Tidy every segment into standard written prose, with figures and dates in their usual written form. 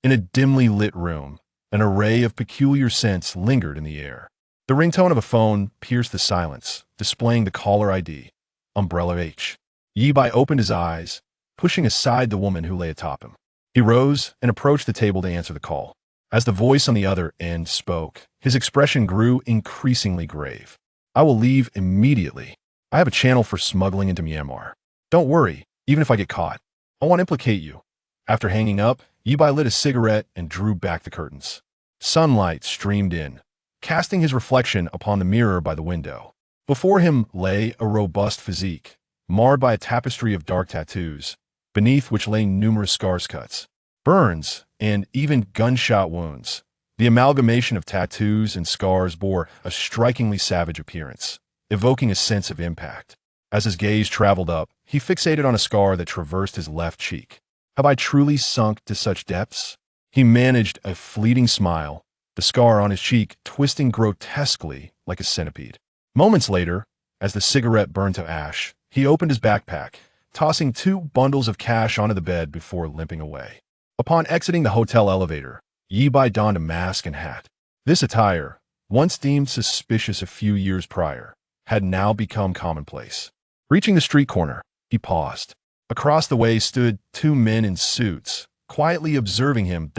In a dimly lit room, an array of peculiar scents lingered in the air. The ringtone of a phone pierced the silence, displaying the caller ID, Umbrella H. Ye Bai opened his eyes, pushing aside the woman who lay atop him. He rose and approached the table to answer the call. As the voice on the other end spoke, his expression grew increasingly grave. I will leave immediately. I have a channel for smuggling into Myanmar. Don't worry, even if I get caught. I won't implicate you. After hanging up, Ye Bai lit a cigarette and drew back the curtains. Sunlight streamed in, casting his reflection upon the mirror by the window. Before him lay a robust physique, marred by a tapestry of dark tattoos, beneath which lay numerous scars, cuts, burns, and even gunshot wounds. The amalgamation of tattoos and scars bore a strikingly savage appearance, evoking a sense of impact. As his gaze traveled up, he fixated on a scar that traversed his left cheek. Have I truly sunk to such depths? He managed a fleeting smile, the scar on his cheek twisting grotesquely like a centipede. Moments later, as the cigarette burned to ash, he opened his backpack, tossing 2 bundles of cash onto the bed before limping away. Upon exiting the hotel elevator, Ye Bai donned a mask and hat. This attire, once deemed suspicious a few years prior, had now become commonplace. Reaching the street corner, he paused. Across the way stood 2 men in suits, quietly observing him.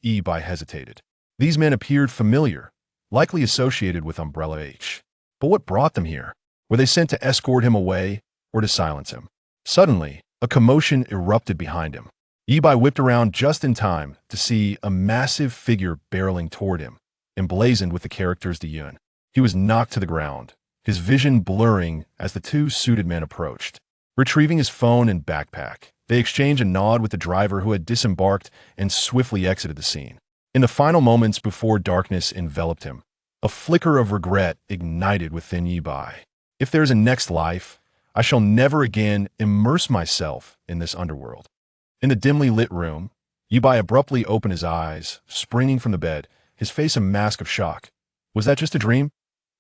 Ye Bai hesitated. These men appeared familiar, likely associated with Umbrella H. But what brought them here? Were they sent to escort him away or to silence him? Suddenly, a commotion erupted behind him. Ye Bai whipped around just in time to see a massive figure barreling toward him, emblazoned with the characters de Yun. He was knocked to the ground, his vision blurring as the 2 suited men approached. Retrieving his phone and backpack, they exchanged a nod with the driver who had disembarked and swiftly exited the scene. In the final moments before darkness enveloped him, a flicker of regret ignited within Ye Bai. If there is a next life, I shall never again immerse myself in this underworld. In the dimly lit room, Ye Bai abruptly opened his eyes, springing from the bed, his face a mask of shock. Was that just a dream?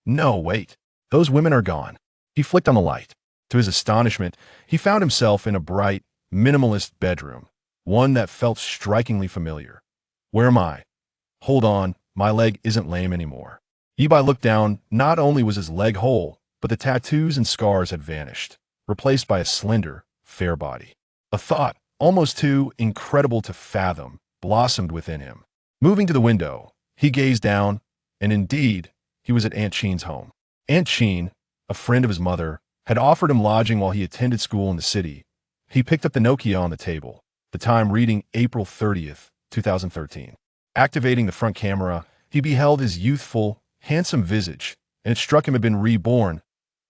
No, wait. Those women are gone. He flicked on the light. To his astonishment, he found himself in a bright, minimalist bedroom, one that felt strikingly familiar. Where am I? Hold on, my leg isn't lame anymore. Ye Bai looked down. Not only was his leg whole, but the tattoos and scars had vanished, replaced by a slender, fair body. A thought, almost too incredible to fathom, blossomed within him. Moving to the window, he gazed down, and indeed, he was at Aunt Cheen's home. Aunt Cheen, a friend of his mother, had offered him lodging while he attended school in the city. He picked up the Nokia on the table, the time reading April 30th, 2013. Activating the front camera, he beheld his youthful, handsome visage, and it struck him had been reborn.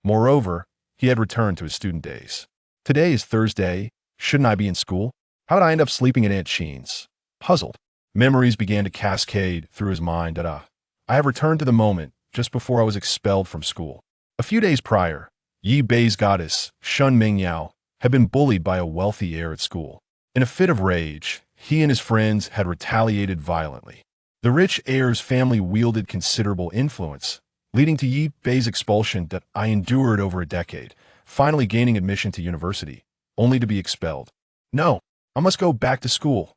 Moreover, he had returned to his student days. Today is Thursday. Shouldn't I be in school? How did I end up sleeping at Aunt Cheen's? Puzzled, memories began to cascade through his mind. I have returned to the moment just before I was expelled from school. A few days prior, Ye Bai's goddess, Shun Mingyao, had been bullied by a wealthy heir at school. In a fit of rage, he and his friends had retaliated violently. The rich heir's family wielded considerable influence, leading to Ye Bai's expulsion that I endured over a decade, finally gaining admission to university, only to be expelled. No, I must go back to school.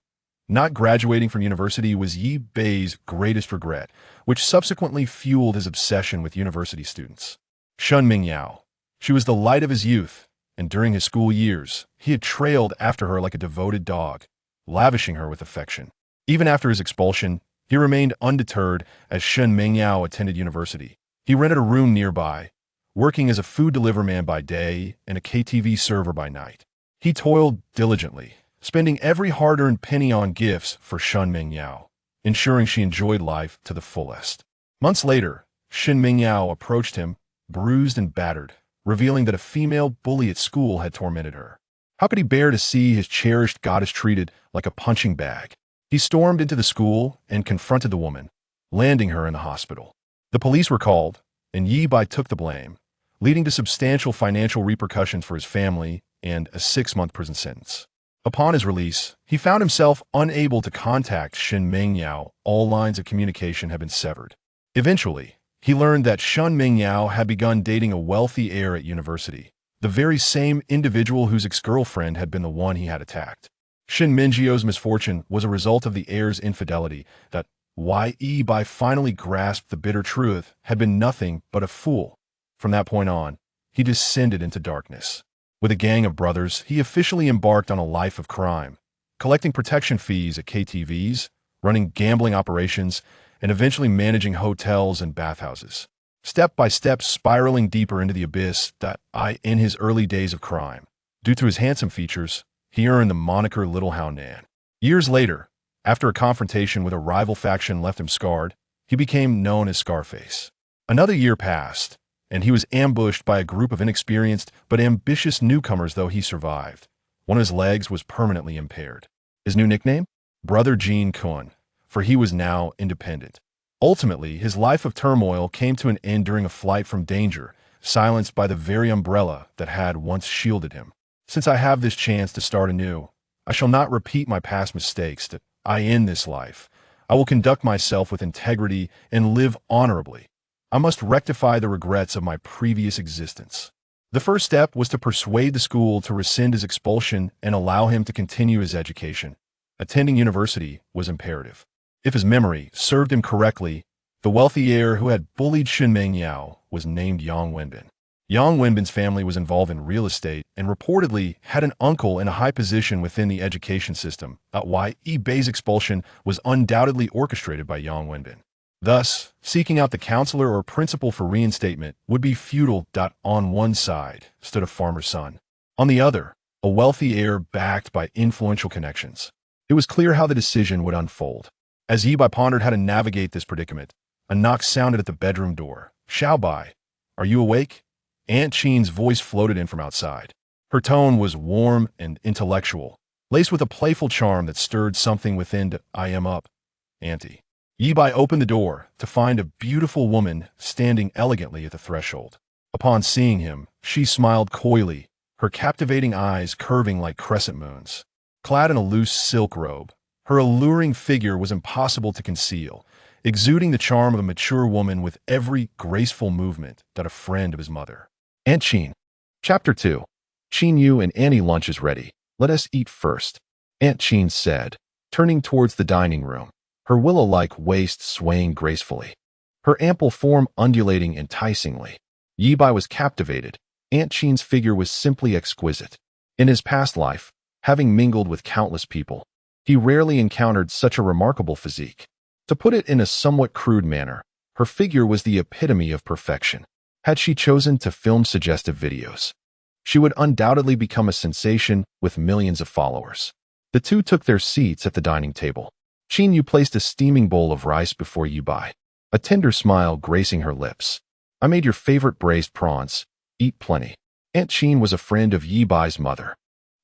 Not graduating from university was Ye Bai's greatest regret, which subsequently fueled his obsession with university students. Shun Mingyao. She was the light of his youth, and during his school years, he had trailed after her like a devoted dog, lavishing her with affection. Even after his expulsion, he remained undeterred as Shun Mingyao attended university. He rented a room nearby, working as a food deliverman by day and a KTV server by night. He toiled diligently, spending every hard-earned penny on gifts for Shun Mingyao, ensuring she enjoyed life to the fullest. Months later, Shun Mingyao approached him, bruised and battered, revealing that a female bully at school had tormented her. How could he bear to see his cherished goddess treated like a punching bag? He stormed into the school and confronted the woman, landing her in the hospital. The police were called, and Ye Bai took the blame, leading to substantial financial repercussions for his family and a 6-month prison sentence. Upon his release, he found himself unable to contact Shun Mingyao. All lines of communication had been severed. Eventually, he learned that Shun Mingyao had begun dating a wealthy heir at university, the very same individual whose ex-girlfriend had been the one he had attacked. Shin Minjio's misfortune was a result of the heir's infidelity. That Ye Bai finally grasped the bitter truth had been nothing but a fool. From that point on, he descended into darkness. With a gang of brothers, he officially embarked on a life of crime, collecting protection fees at KTVs, running gambling operations, and eventually managing hotels and bathhouses. Step by step spiraling deeper into the abyss in his early days of crime. Due to his handsome features, he earned the moniker Little Hound Nan. Years later, after a confrontation with a rival faction left him scarred, he became known as Scarface. Another year passed, and he was ambushed by a group of inexperienced but ambitious newcomers. Though he survived, one of his legs was permanently impaired. His new nickname? Brother Jean Kun, for he was now independent. Ultimately, his life of turmoil came to an end during a flight from danger, silenced by the very umbrella that had once shielded him. Since I have this chance to start anew, I shall not repeat my past mistakes. That I end this life, I will conduct myself with integrity and live honorably. I must rectify the regrets of my previous existence. The first step was to persuade the school to rescind his expulsion and allow him to continue his education. Attending university was imperative. If his memory served him correctly, the wealthy heir who had bullied Shin Mengyao was named Yang Wenbin. Yang Wenbin's family was involved in real estate and reportedly had an uncle in a high position within the education system. Ye Bai's expulsion was undoubtedly orchestrated by Yang Wenbin. Thus, seeking out the counselor or principal for reinstatement would be futile. On one side stood a farmer's son. On the other, a wealthy heir backed by influential connections. It was clear how the decision would unfold. As Ye Bai pondered how to navigate this predicament, a knock sounded at the bedroom door. "Xiao Bai, are you awake?" Aunt Chin's voice floated in from outside. Her tone was warm and intellectual, laced with a playful charm that stirred something within. "I am up, Auntie." Ye Bai opened the door to find a beautiful woman standing elegantly at the threshold. Upon seeing him, she smiled coyly, her captivating eyes curving like crescent moons. Clad in a loose silk robe, her alluring figure was impossible to conceal, exuding the charm of a mature woman with every graceful movement that a friend of his mother. Aunt Chin. Chapter 2. Chin Yu and Annie, lunch is ready. Let us eat first, Aunt Chin said, turning towards the dining room, her willow-like waist swaying gracefully, her ample form undulating enticingly. Ye Bai was captivated. Aunt Chin's figure was simply exquisite. In his past life, having mingled with countless people, he rarely encountered such a remarkable physique. To put it in a somewhat crude manner, her figure was the epitome of perfection. Had she chosen to film suggestive videos, she would undoubtedly become a sensation with millions of followers. The two took their seats at the dining table. Chin Yu placed a steaming bowl of rice before Ye Bai, a tender smile gracing her lips. "I made your favorite braised prawns. Eat plenty." Aunt Chin was a friend of Ye Bai's mother.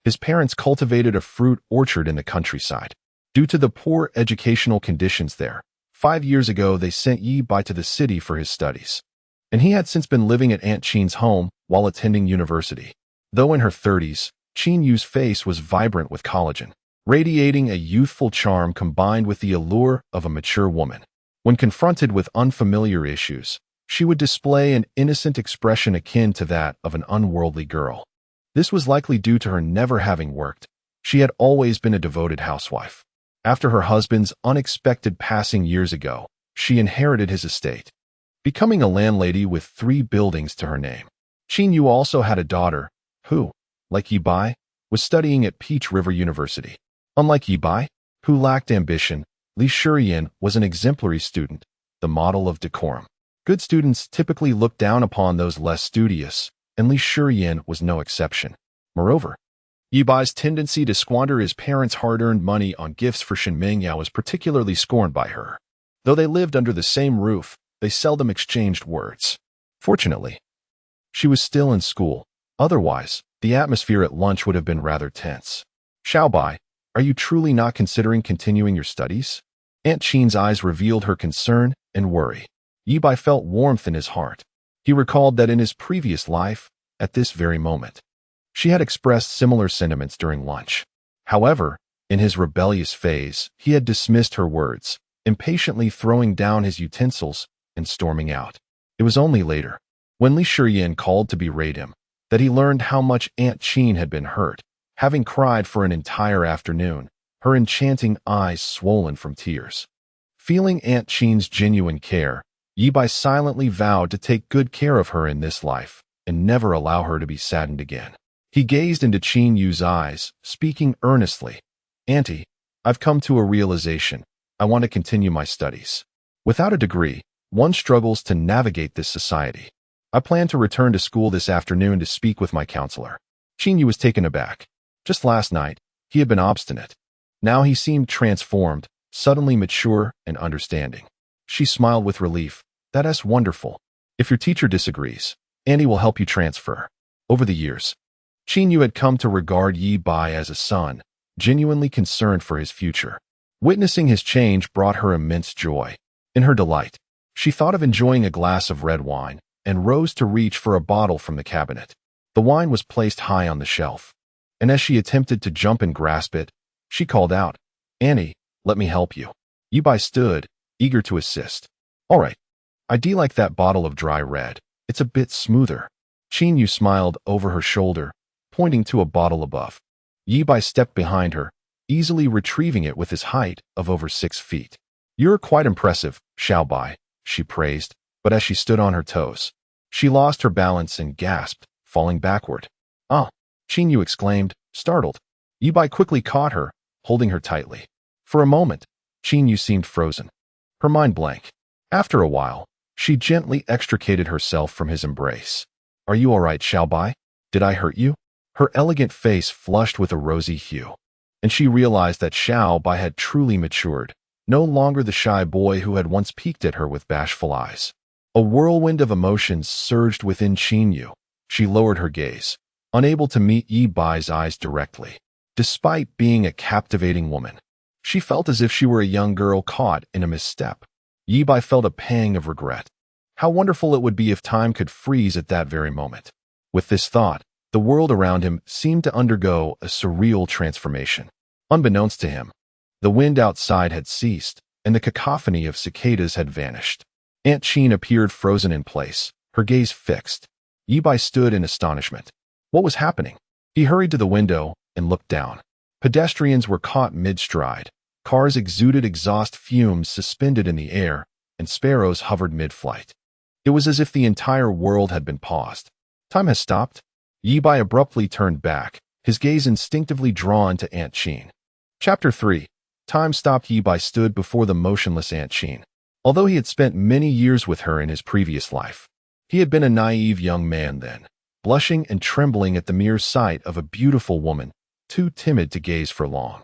His parents cultivated a fruit orchard in the countryside. Due to the poor educational conditions there, 5 years ago they sent Ye Bai to the city for his studies, and he had since been living at Aunt Chin's home while attending university. Though in her 30s, Chin Yu's face was vibrant with collagen, radiating a youthful charm combined with the allure of a mature woman. When confronted with unfamiliar issues, she would display an innocent expression akin to that of an unworldly girl. This was likely due to her never having worked. She had always been a devoted housewife. After her husband's unexpected passing years ago, she inherited his estate, becoming a landlady with 3 buildings to her name. Chin Yu also had a daughter who, like Ye Bai, was studying at Peach River University. Unlike Ye Bai, who lacked ambition, Li Shiyan was an exemplary student, the model of decorum. Good students typically look down upon those less studious, and Li Shiyan was no exception. Moreover, Ye Bai's tendency to squander his parents' hard-earned money on gifts for Shin Mengyao was particularly scorned by her. Though they lived under the same roof, they seldom exchanged words. Fortunately, she was still in school. Otherwise, the atmosphere at lunch would have been rather tense. "Xiao Bai, are you truly not considering continuing your studies?" Aunt Chin's eyes revealed her concern and worry. Ye Bai felt warmth in his heart. He recalled that in his previous life, at this very moment, she had expressed similar sentiments during lunch. However, in his rebellious phase, he had dismissed her words, impatiently throwing down his utensils and storming out. It was only later, when Li Shiyan called to berate him, that he learned how much Aunt Chin had been hurt. having cried for an entire afternoon, her enchanting eyes swollen from tears. Feeling Aunt Chin's genuine care, Ye Bai silently vowed to take good care of her in this life and never allow her to be saddened again. He gazed into Qin Yu's eyes, speaking earnestly. "Auntie, I've come to a realization. I want to continue my studies. Without a degree, one struggles to navigate this society. I plan to return to school this afternoon to speak with my counselor." Qin Yu was taken aback. Just last night, he had been obstinate. Now he seemed transformed, suddenly mature and understanding. She smiled with relief. "That's wonderful. If your teacher disagrees, Auntie will help you transfer." Over the years, Qin Yu had come to regard Ye Bai as a son, genuinely concerned for his future. Witnessing his change brought her immense joy. In her delight, she thought of enjoying a glass of red wine and rose to reach for a bottle from the cabinet. The wine was placed high on the shelf, and as she attempted to jump and grasp it, she called out, "Annie, let me help you." Ye Bai stood, eager to assist. "All right. I do like that bottle of dry red. It's a bit smoother." Qin Yu smiled over her shoulder, pointing to a bottle above. Ye Bai stepped behind her, easily retrieving it with his height of over 6 feet. "You're quite impressive, Xiao Bai," she praised, but as she stood on her toes, she lost her balance and gasped, falling backward. "Ah!" Qin Yu exclaimed, startled. Ye Bai quickly caught her, holding her tightly. For a moment, Qin Yu seemed frozen, her mind blank. After a while, she gently extricated herself from his embrace. "Are you all right, Xiao Bai? Did I hurt you?" Her elegant face flushed with a rosy hue, and she realized that Xiao Bai had truly matured, no longer the shy boy who had once peeked at her with bashful eyes. A whirlwind of emotions surged within Qin Yu. She lowered her gaze, unable to meet Ye Bai's eyes directly. Despite being a captivating woman, she felt as if she were a young girl caught in a misstep. Ye Bai felt a pang of regret. How wonderful it would be if time could freeze at that very moment. With this thought, the world around him seemed to undergo a surreal transformation. Unbeknownst to him, the wind outside had ceased, and the cacophony of cicadas had vanished. Aunt Qin appeared frozen in place, her gaze fixed. Ye Bai stood in astonishment. What was happening? He hurried to the window and looked down. Pedestrians were caught mid-stride. Cars exuded exhaust fumes suspended in the air, and sparrows hovered mid-flight. It was as if the entire world had been paused. "Time has stopped." Ye Bai abruptly turned back, his gaze instinctively drawn to Aunt Qin. Chapter 3. Time stopped. Ye Bai stood before the motionless Aunt Qin. Although he had spent many years with her in his previous life, he had been a naive young man then, blushing and trembling at the mere sight of a beautiful woman, too timid to gaze for long.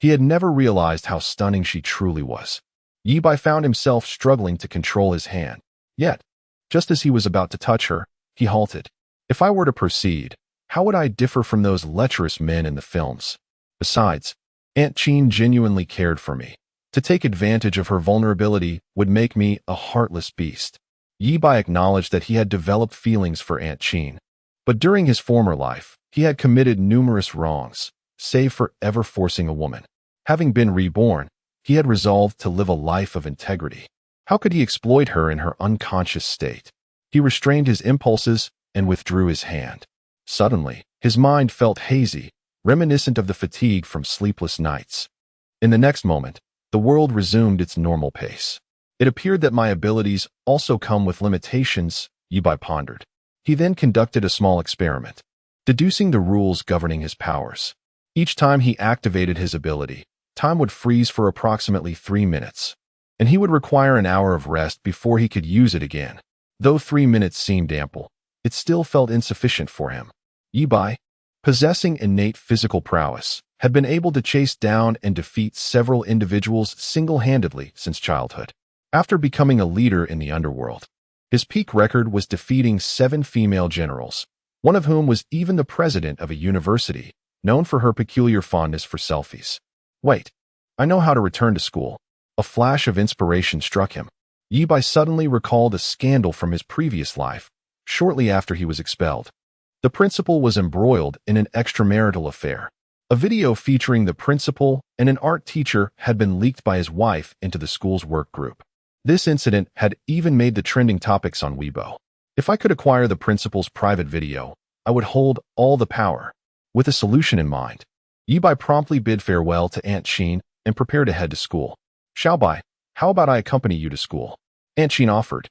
He had never realized how stunning she truly was. Ye Bai found himself struggling to control his hand. Yet, just as he was about to touch her, he halted. If I were to proceed, how would I differ from those lecherous men in the films? Besides, Aunt Qin genuinely cared for me. To take advantage of her vulnerability would make me a heartless beast. Ye Bai acknowledged that he had developed feelings for Aunt Qin, but during his former life, he had committed numerous wrongs, save for ever forcing a woman. Having been reborn, he had resolved to live a life of integrity. How could he exploit her in her unconscious state? He restrained his impulses and withdrew his hand. Suddenly, his mind felt hazy, reminiscent of the fatigue from sleepless nights. In the next moment, the world resumed its normal pace. It appeared that my abilities also come with limitations, Ye Bai pondered. He then conducted a small experiment, deducing the rules governing his powers. Each time he activated his ability, time would freeze for approximately 3 minutes, and he would require an hour of rest before he could use it again. Though 3 minutes seemed ample, it still felt insufficient for him. Ye Bai, possessing innate physical prowess, had been able to chase down and defeat several individuals single-handedly since childhood. After becoming a leader in the underworld, his peak record was defeating 7 female generals, one of whom was even the president of a university, known for her peculiar fondness for selfies. Wait, I know how to return to school. A flash of inspiration struck him. Ye Bai suddenly recalled a scandal from his previous life, shortly after he was expelled. The principal was embroiled in an extramarital affair. A video featuring the principal and an art teacher had been leaked by his wife into the school's work group. This incident had even made the trending topics on Weibo. If I could acquire the principal's private video, I would hold all the power. With a solution in mind, Ye Bai promptly bid farewell to Aunt Qin and prepared to head to school. Xiao Bai, how about I accompany you to school? Aunt Qin offered,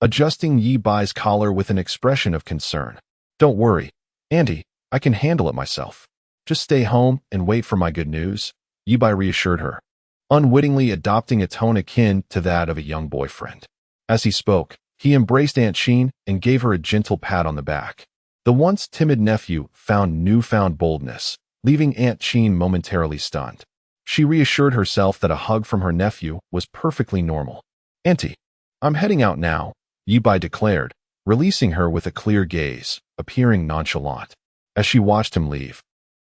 adjusting Ye Bai's collar with an expression of concern. Don't worry, Auntie, I can handle it myself. Just stay home and wait for my good news, Ye Bai reassured her, unwittingly adopting a tone akin to that of a young boyfriend. As he spoke, he embraced Aunt Qin and gave her a gentle pat on the back. The once timid nephew found newfound boldness, leaving Aunt Qin momentarily stunned. She reassured herself that a hug from her nephew was perfectly normal. Auntie, I'm heading out now, Ye Bai declared, releasing her with a clear gaze, appearing nonchalant. As she watched him leave,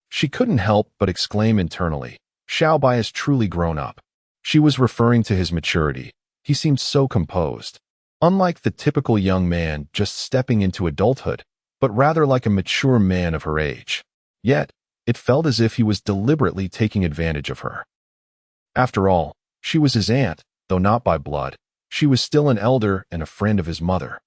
she couldn't help but exclaim internally, Xiao Bai has truly grown up. She was referring to his maturity. He seemed so composed. Unlike the typical young man just stepping into adulthood, but rather like a mature man of her age. Yet, it felt as if he was deliberately taking advantage of her. After all, she was his aunt, though not by blood. She was still an elder and a friend of his mother.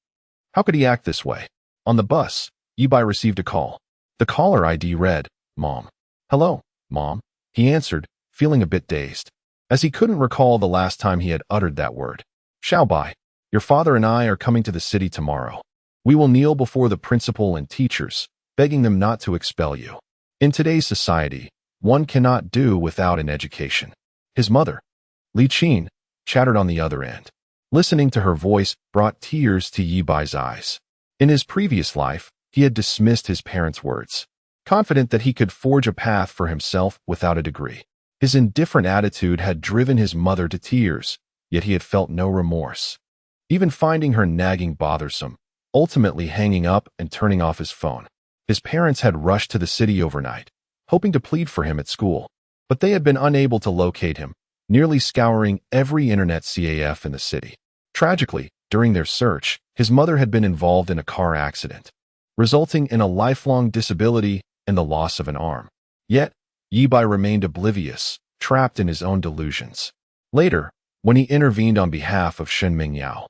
How could he act this way? On the bus, Ye Bai received a call. The caller ID read, Mom. Hello, Mom, he answered, feeling a bit dazed, as he couldn't recall the last time he had uttered that word. Xiao Bai, your father and I are coming to the city tomorrow. We will kneel before the principal and teachers, begging them not to expel you. In today's society, one cannot do without an education. His mother, Li Qin, chattered on the other end. Listening to her voice brought tears to Ye Bai's eyes. In his previous life, he had dismissed his parents' words, confident that he could forge a path for himself without a degree. His indifferent attitude had driven his mother to tears, yet he had felt no remorse. Even finding her nagging bothersome, ultimately hanging up and turning off his phone. His parents had rushed to the city overnight, hoping to plead for him at school, but they had been unable to locate him, nearly scouring every internet CAF in the city. Tragically, during their search, his mother had been involved in a car accident, resulting in a lifelong disability and the loss of an arm. Yet, Ye Bai remained oblivious, trapped in his own delusions. Later, when he intervened on behalf of Shen Mingyao,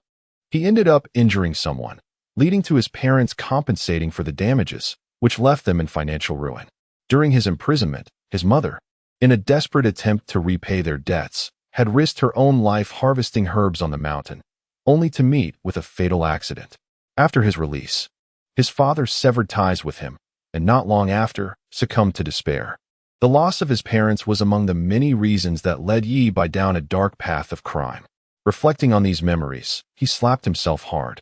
he ended up injuring someone, leading to his parents compensating for the damages, which left them in financial ruin. During his imprisonment, his mother, in a desperate attempt to repay their debts, had risked her own life harvesting herbs on the mountain, only to meet with a fatal accident. After his release, his father severed ties with him, and not long after, succumbed to despair. The loss of his parents was among the many reasons that led Ye Bai down a dark path of crime. Reflecting on these memories, he slapped himself hard.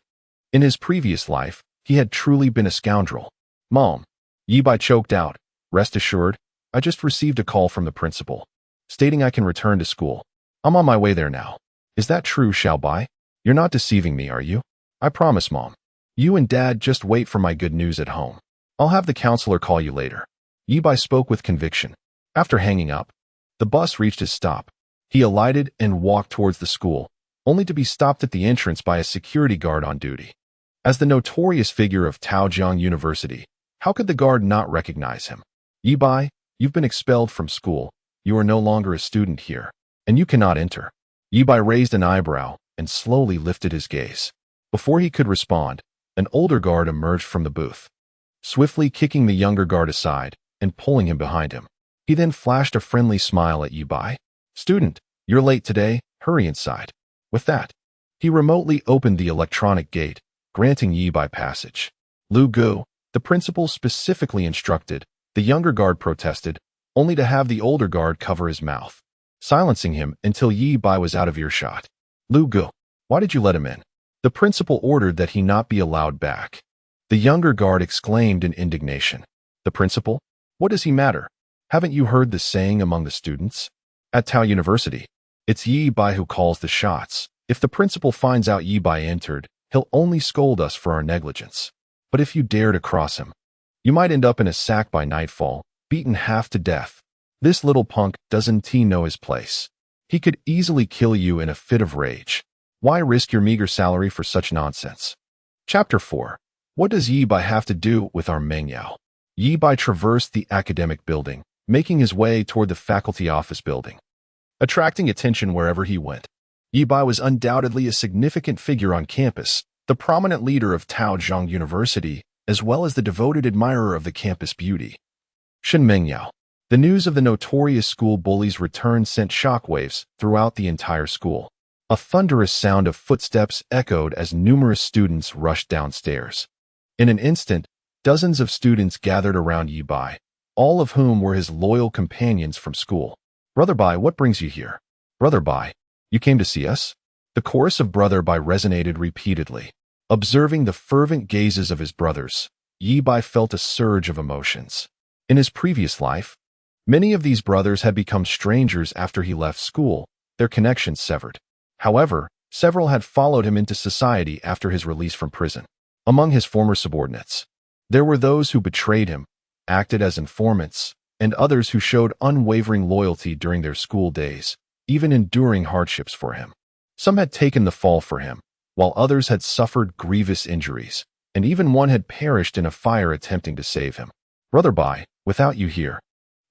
In his previous life, he had truly been a scoundrel. Mom, Ye Bai choked out, rest assured, I just received a call from the principal, stating I can return to school. I'm on my way there now. Is that true, Xiao Bai? You're not deceiving me, are you? I promise, Mom. You and Dad just wait for my good news at home. I'll have the counselor call you later. Ye Bai spoke with conviction. After hanging up, the bus reached his stop. He alighted and walked towards the school, only to be stopped at the entrance by a security guard on duty. As the notorious figure of Taojiang University, how could the guard not recognize him? Ye Bai, you've been expelled from school. You are no longer a student here, and you cannot enter. Ye Bai raised an eyebrow and slowly lifted his gaze. Before he could respond, an older guard emerged from the booth, swiftly kicking the younger guard aside and pulling him behind him. He then flashed a friendly smile at Ye Bai. Student, you're late today, hurry inside. With that, he remotely opened the electronic gate, granting Ye Bai passage. Lu Gu, the principal specifically instructed, the younger guard protested, only to have the older guard cover his mouth, silencing him until Ye Bai was out of earshot. Lu Gu, why did you let him in? The principal ordered that he not be allowed back. The younger guard exclaimed in indignation. The principal? What does he matter? Haven't you heard the saying among the students? At Tao University, it's Ye Bai who calls the shots. If the principal finds out Ye Bai entered, he'll only scold us for our negligence. But if you dare to cross him, you might end up in a sack by nightfall, beaten half to death. This little punk doesn't know his place. He could easily kill you in a fit of rage. Why risk your meager salary for such nonsense? Chapter 4. What does Ye Bai have to do with our Mengyao? Ye Bai traversed the academic building, making his way toward the faculty office building, attracting attention wherever he went. Ye Bai was undoubtedly a significant figure on campus, the prominent leader of Taojiang University, as well as the devoted admirer of the campus beauty. Shenmengyao. The news of the notorious school bully's return sent shockwaves throughout the entire school. A thunderous sound of footsteps echoed as numerous students rushed downstairs. In an instant, dozens of students gathered around Ye Bai, all of whom were his loyal companions from school. Brother Bai, what brings you here? Brother Bai, you came to see us? The chorus of Brother Bai resonated repeatedly. Observing the fervent gazes of his brothers, Ye Bai felt a surge of emotions. In his previous life, many of these brothers had become strangers after he left school, their connections severed. However, several had followed him into society after his release from prison. Among his former subordinates, there were those who betrayed him, acted as informants, and others who showed unwavering loyalty during their school days, even enduring hardships for him. Some had taken the fall for him, while others had suffered grievous injuries, and even one had perished in a fire attempting to save him. Brother Bai, without you here,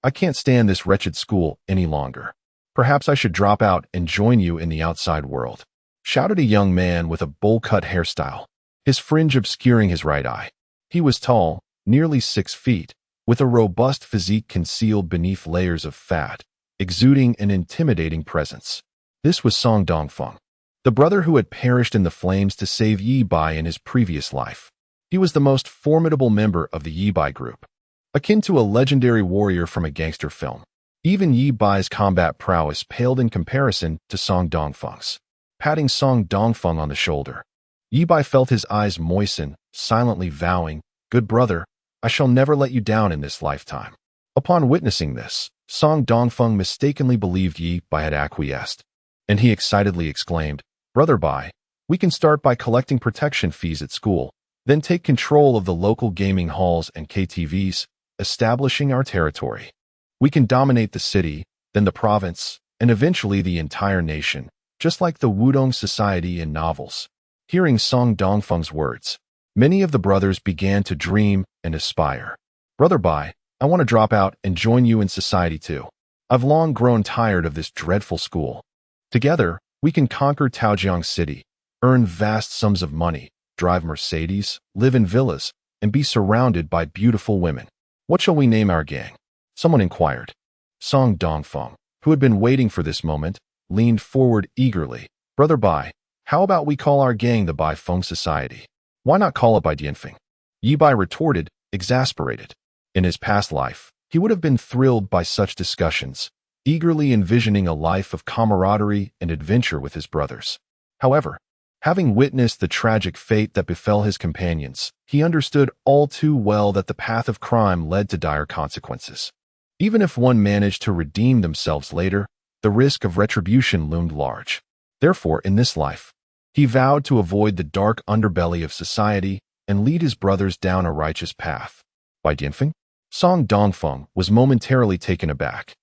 I can't stand this wretched school any longer. Perhaps I should drop out and join you in the outside world, shouted a young man with a bowl-cut hairstyle, his fringe obscuring his right eye. He was tall, nearly 6 feet, with a robust physique concealed beneath layers of fat, exuding an intimidating presence. This was Song Dongfeng, the brother who had perished in the flames to save Ye Bai in his previous life. He was the most formidable member of the Ye Bai group, akin to a legendary warrior from a gangster film. Even Ye Bai's combat prowess paled in comparison to Song Dongfeng's. Patting Song Dongfeng on the shoulder, Ye Bai felt his eyes moisten, silently vowing, "Good brother, I shall never let you down in this lifetime." Upon witnessing this, Song Dongfeng mistakenly believed Ye Bai had acquiesced, and he excitedly exclaimed, "Brother Bai, we can start by collecting protection fees at school, then take control of the local gaming halls and KTVs, establishing our territory. We can dominate the city, then the province, and eventually the entire nation, just like the Wudong society in novels." Hearing Song Dongfeng's words, many of the brothers began to dream and aspire. "Brother Bai, I want to drop out and join you in society too. I've long grown tired of this dreadful school. Together, we can conquer Taojiang City, earn vast sums of money, drive Mercedes, live in villas, and be surrounded by beautiful women. What shall we name our gang?" Someone inquired. Song Dongfeng, who had been waiting for this moment, leaned forward eagerly. "Brother Bai, how about we call our gang the Bai Feng Society? Why not call it Bai Dianfeng?" Ye Bai retorted, exasperated. In his past life, he would have been thrilled by such discussions, eagerly envisioning a life of camaraderie and adventure with his brothers. However, having witnessed the tragic fate that befell his companions, he understood all too well that the path of crime led to dire consequences. Even if one managed to redeem themselves later, the risk of retribution loomed large. Therefore, in this life, he vowed to avoid the dark underbelly of society and lead his brothers down a righteous path. Bai Dianfeng? Song Dongfeng was momentarily taken aback,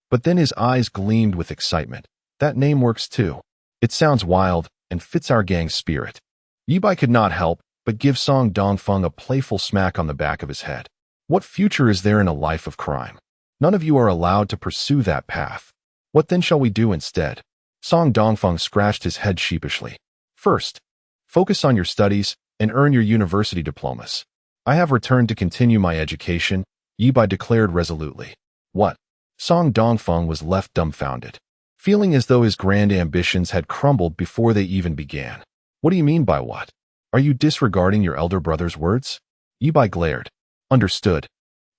but then his eyes gleamed with excitement. "That name works too. It sounds wild and fits our gang's spirit." Ye Bai could not help but give Song Dongfeng a playful smack on the back of his head. "What future is there in a life of crime? None of you are allowed to pursue that path. What then shall we do instead?" Song Dongfeng scratched his head sheepishly. "First, focus on your studies and earn your university diplomas. I have returned to continue my education," Ye Bai declared resolutely. "What?" Song Dongfeng was left dumbfounded, feeling as though his grand ambitions had crumbled before they even began. "What do you mean by what? Are you disregarding your elder brother's words?" Ye Bai glared. "Understood,"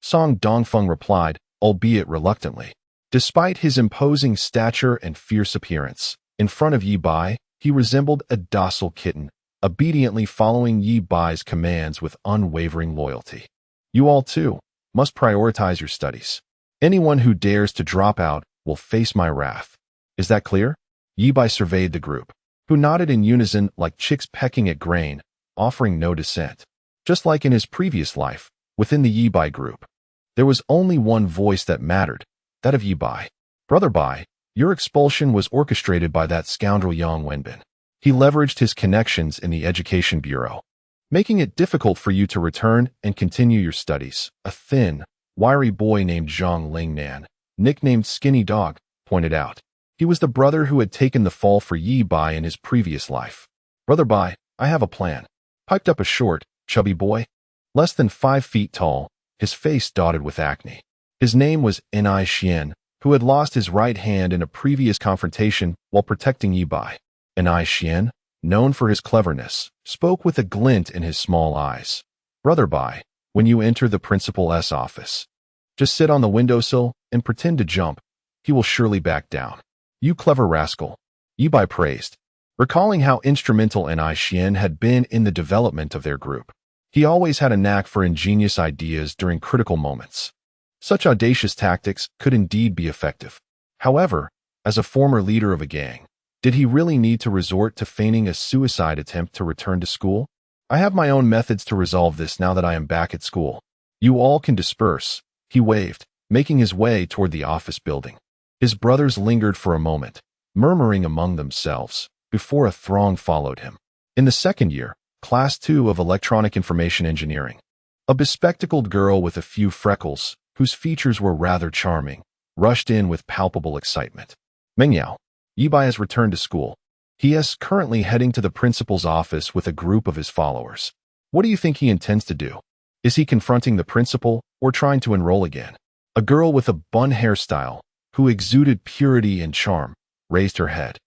Song Dongfeng replied, albeit reluctantly. Despite his imposing stature and fierce appearance, in front of Ye Bai, he resembled a docile kitten, obediently following Ye Bai's commands with unwavering loyalty. "You all, too, must prioritize your studies. Anyone who dares to drop out will face my wrath. Is that clear?" Ye Bai surveyed the group, who nodded in unison like chicks pecking at grain, offering no dissent. Just like in his previous life, within the Ye Bai group, there was only one voice that mattered, that of Ye Bai. "Brother Bai, your expulsion was orchestrated by that scoundrel Yang Wenbin. He leveraged his connections in the Education Bureau, making it difficult for you to return and continue your studies." A thin, wiry boy named Zhang Lingnan, nicknamed Skinny Dog, pointed out. He was the brother who had taken the fall for Ye Bai in his previous life. "Brother Bai, I have a plan," piped up a short, chubby boy, less than 5 feet tall, his face dotted with acne. His name was Ni Xian, who had lost his right hand in a previous confrontation while protecting Ye Bai. Ni Xian, known for his cleverness, spoke with a glint in his small eyes. Brother Bai, when you enter the principal's office, just sit on the windowsill and pretend to jump. He will surely back down. You clever rascal, Ye Bai praised, recalling how instrumental Ni Xian had been in the development of their group. He always had a knack for ingenious ideas during critical moments. Such audacious tactics could indeed be effective. However, as a former leader of a gang, did he really need to resort to feigning a suicide attempt to return to school? I have my own methods to resolve this now that I am back at school. You all can disperse, he waved, making his way toward the office building. His brothers lingered for a moment, murmuring among themselves, before a throng followed him. In the second year, Class 2 of Electronic Information Engineering, a bespectacled girl with a few freckles, whose features were rather charming, rushed in with palpable excitement. Meng Yao, Ye Bai has returned to school. He is currently heading to the principal's office with a group of his followers. What do you think he intends to do? Is he confronting the principal or trying to enroll again? A girl with a bun hairstyle, who exuded purity and charm, raised her head.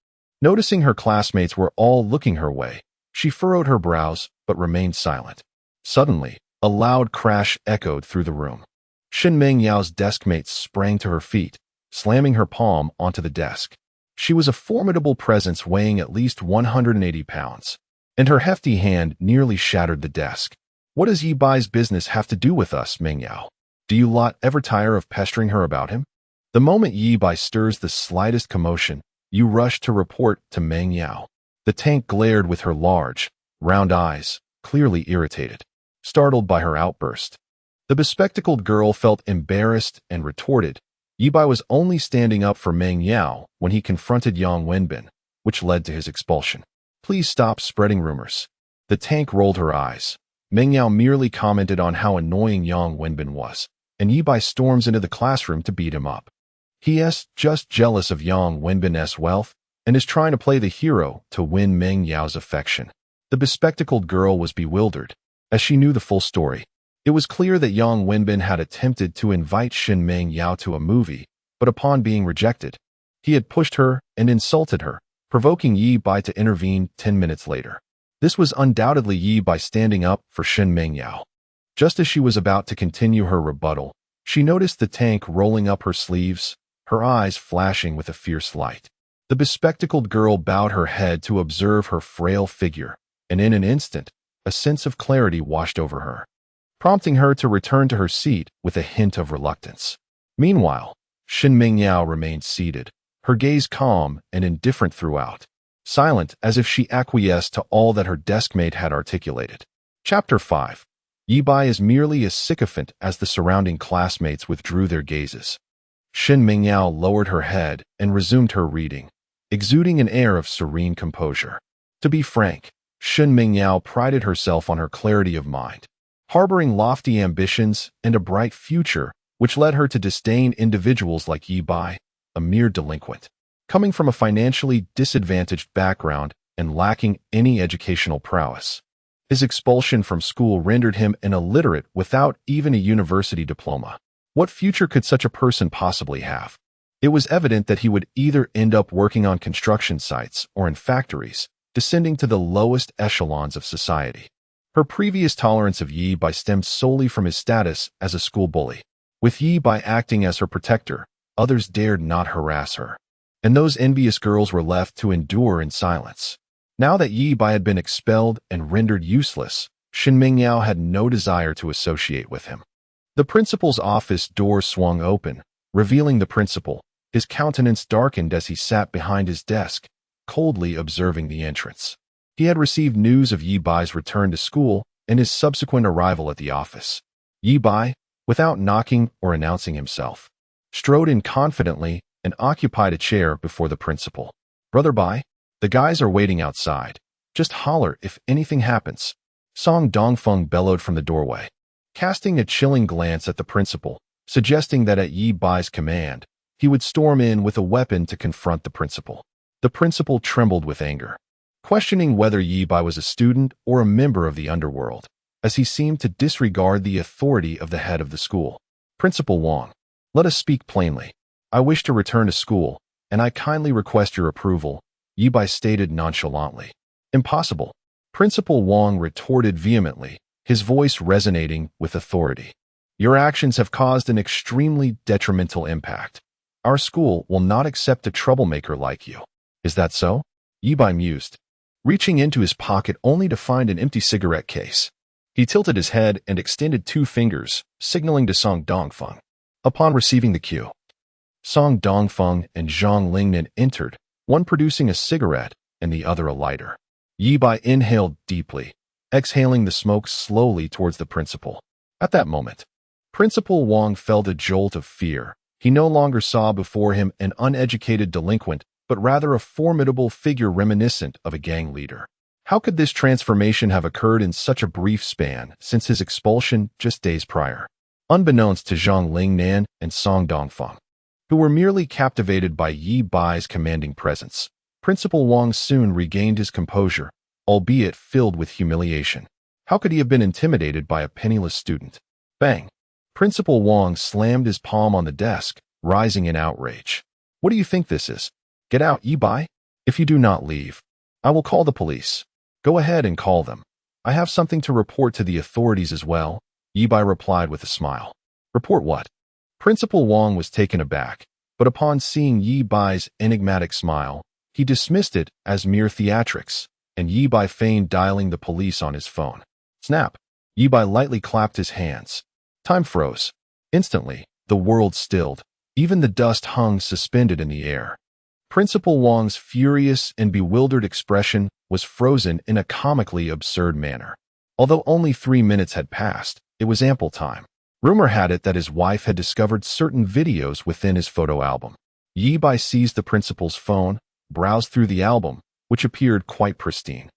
Noticing her classmates were all looking her way, she furrowed her brows but remained silent. Suddenly, a loud crash echoed through the room. Shin Meng Yao's deskmate sprang to her feet, slamming her palm onto the desk. She was a formidable presence weighing at least 180 pounds, and her hefty hand nearly shattered the desk. What does Ye Bai's business have to do with us, Meng Yao? Do you lot ever tire of pestering her about him? The moment Ye Bai stirs the slightest commotion, you rush to report to Meng Yao. The tank glared with her large, round eyes, clearly irritated, startled by her outburst. The bespectacled girl felt embarrassed and retorted. Ye Bai was only standing up for Meng Yao when he confronted Yang Wenbin, which led to his expulsion. Please stop spreading rumors. The tank rolled her eyes. Meng Yao merely commented on how annoying Yang Wenbin was, and Ye Bai storms into the classroom to beat him up. He is just jealous of Yang Wenbin's wealth and is trying to play the hero to win Meng Yao's affection. The bespectacled girl was bewildered, as she knew the full story. It was clear that Yang Wenbin had attempted to invite Shin Meng Yao to a movie, but upon being rejected, he had pushed her and insulted her, provoking Ye Bai to intervene 10 minutes later. This was undoubtedly Ye Bai standing up for Shin Meng Yao. Just as she was about to continue her rebuttal, she noticed the tank rolling up her sleeves, her eyes flashing with a fierce light. The bespectacled girl bowed her head to observe her frail figure, and in an instant, a sense of clarity washed over her, prompting her to return to her seat with a hint of reluctance. Meanwhile, Shin Meng Yao remained seated, her gaze calm and indifferent throughout, silent as if she acquiesced to all that her deskmate had articulated. Chapter 5. Ye Bai is merely as sycophant as the surrounding classmates withdrew their gazes. Shin Meng Yao lowered her head and resumed her reading, exuding an air of serene composure. To be frank, Shin Meng Yao prided herself on her clarity of mind, harboring lofty ambitions and a bright future, which led her to disdain individuals like Ye Bai, a mere delinquent, coming from a financially disadvantaged background and lacking any educational prowess. His expulsion from school rendered him an illiterate without even a university diploma. What future could such a person possibly have? It was evident that he would either end up working on construction sites or in factories, descending to the lowest echelons of society. Her previous tolerance of Ye Bai stemmed solely from his status as a school bully. With Ye Bai acting as her protector, others dared not harass her, and those envious girls were left to endure in silence. Now that Ye Bai had been expelled and rendered useless, Shin Meng Yao had no desire to associate with him. The principal's office door swung open, revealing the principal. His countenance darkened as he sat behind his desk, coldly observing the entrance. He had received news of Ye Bai's return to school and his subsequent arrival at the office. Ye Bai, without knocking or announcing himself, strode in confidently and occupied a chair before the principal. Brother Bai, the guys are waiting outside. Just holler if anything happens. Song Dongfeng bellowed from the doorway, casting a chilling glance at the principal, suggesting that at Ye Bai's command, he would storm in with a weapon to confront the principal. The principal trembled with anger, questioning whether Ye Bai was a student or a member of the underworld, as he seemed to disregard the authority of the head of the school. Principal Wang, Let us speak plainly. I wish to return to school, and I kindly request your approval, Ye Bai stated nonchalantly. Impossible. Principal Wong retorted vehemently, his voice resonating with authority. Your actions have caused an extremely detrimental impact. Our school will not accept a troublemaker like you. Is that so? Ye Bai mused, reaching into his pocket only to find an empty cigarette case. He tilted his head and extended 2 fingers, signaling to Song Dongfeng. Upon receiving the cue, Song Dongfeng and Zhang Lingnan entered, one producing a cigarette and the other a lighter. Ye Bai inhaled deeply, exhaling the smoke slowly towards the principal. At that moment, Principal Wong felt a jolt of fear. He no longer saw before him an uneducated delinquent, but rather a formidable figure reminiscent of a gang leader. How could this transformation have occurred in such a brief span since his expulsion just days prior? Unbeknownst to Zhang Lingnan and Song Dongfeng, who were merely captivated by Ye Bai's commanding presence, Principal Wong soon regained his composure, albeit filled with humiliation. How could he have been intimidated by a penniless student? Bang! Principal Wong slammed his palm on the desk, rising in outrage. What do you think this is? Get out, Ye Bai. If you do not leave, I will call the police. Go ahead and call them. I have something to report to the authorities as well, Ye Bai replied with a smile. Report what? Principal Wong was taken aback, but upon seeing Ye Bai's enigmatic smile, he dismissed it as mere theatrics, and Ye Bai feigned dialing the police on his phone. Snap! Ye Bai lightly clapped his hands. Time froze. Instantly, the world stilled. Even the dust hung suspended in the air. Principal Wong's furious and bewildered expression was frozen in a comically absurd manner. Although only 3 minutes had passed, it was ample time. Rumor had it that his wife had discovered certain videos within his photo album. Ye Bai seized the principal's phone, browsed through the album, which appeared quite pristine,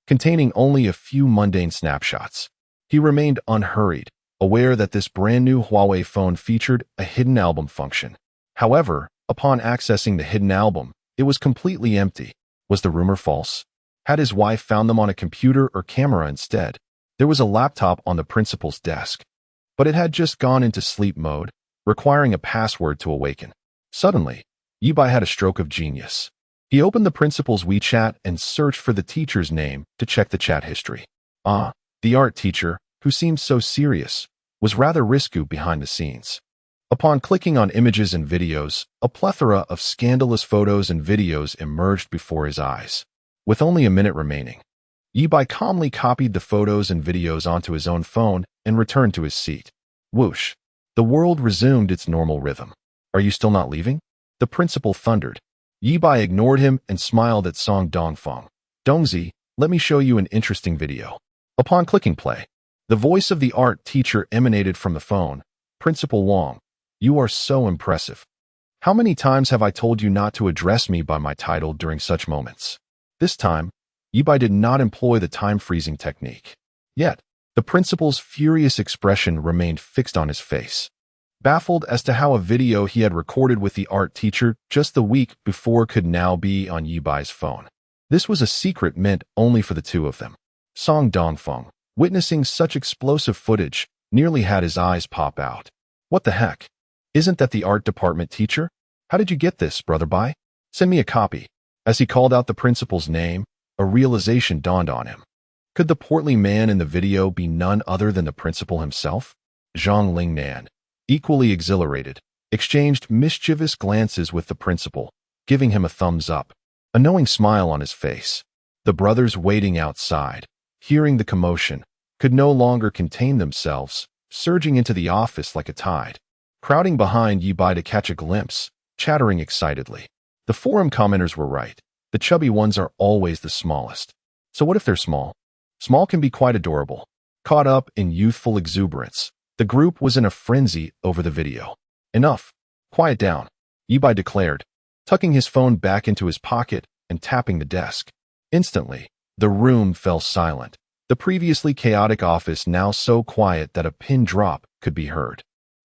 containing only a few mundane snapshots. He remained unhurried, aware that this brand-new Huawei phone featured a hidden album function. However, upon accessing the hidden album, it was completely empty. Was the rumor false? Had his wife found them on a computer or camera instead? There was a laptop on the principal's desk, but it had just gone into sleep mode, requiring a password to awaken. Suddenly, Ye Bai had a stroke of genius. He opened the principal's WeChat and searched for the teacher's name to check the chat history. The art teacher, who seemed so serious, was rather risky behind the scenes. Upon clicking on images and videos, a plethora of scandalous photos and videos emerged before his eyes. With only a minute remaining, Ye Bai calmly copied the photos and videos onto his own phone and returned to his seat. Whoosh! The world resumed its normal rhythm. Are you still not leaving? The principal thundered. Ye Bai ignored him and smiled at Song Dongfeng. Dongzi, let me show you an interesting video. Upon clicking play, the voice of the art teacher emanated from the phone. Principal Wong, you are so impressive. How many times have I told you not to address me by my title during such moments? This time, Ye Bai did not employ the time-freezing technique. Yet, the principal's furious expression remained fixed on his face, baffled as to how a video he had recorded with the art teacher just the week before could now be on Ye Bai's phone. This was a secret meant only for the two of them. Song Dongfeng, witnessing such explosive footage, nearly had his eyes pop out. What the heck? Isn't that the art department teacher? How did you get this, Brother Bai? Send me a copy. As he called out the principal's name, a realization dawned on him. Could the portly man in the video be none other than the principal himself? Zhang Lingnan, equally exhilarated, exchanged mischievous glances with the principal, giving him a thumbs up, a knowing smile on his face. The brothers waiting outside, hearing the commotion, could no longer contain themselves, surging into the office like a tide, crowding behind Ye Bai to catch a glimpse, chattering excitedly. The forum commenters were right. The chubby ones are always the smallest. So what if they're small? Small can be quite adorable. Caught up in youthful exuberance, the group was in a frenzy over the video. Enough. Quiet down, Ye Bai declared, tucking his phone back into his pocket and tapping the desk. Instantly, the room fell silent. The previously chaotic office now so quiet that a pin drop could be heard.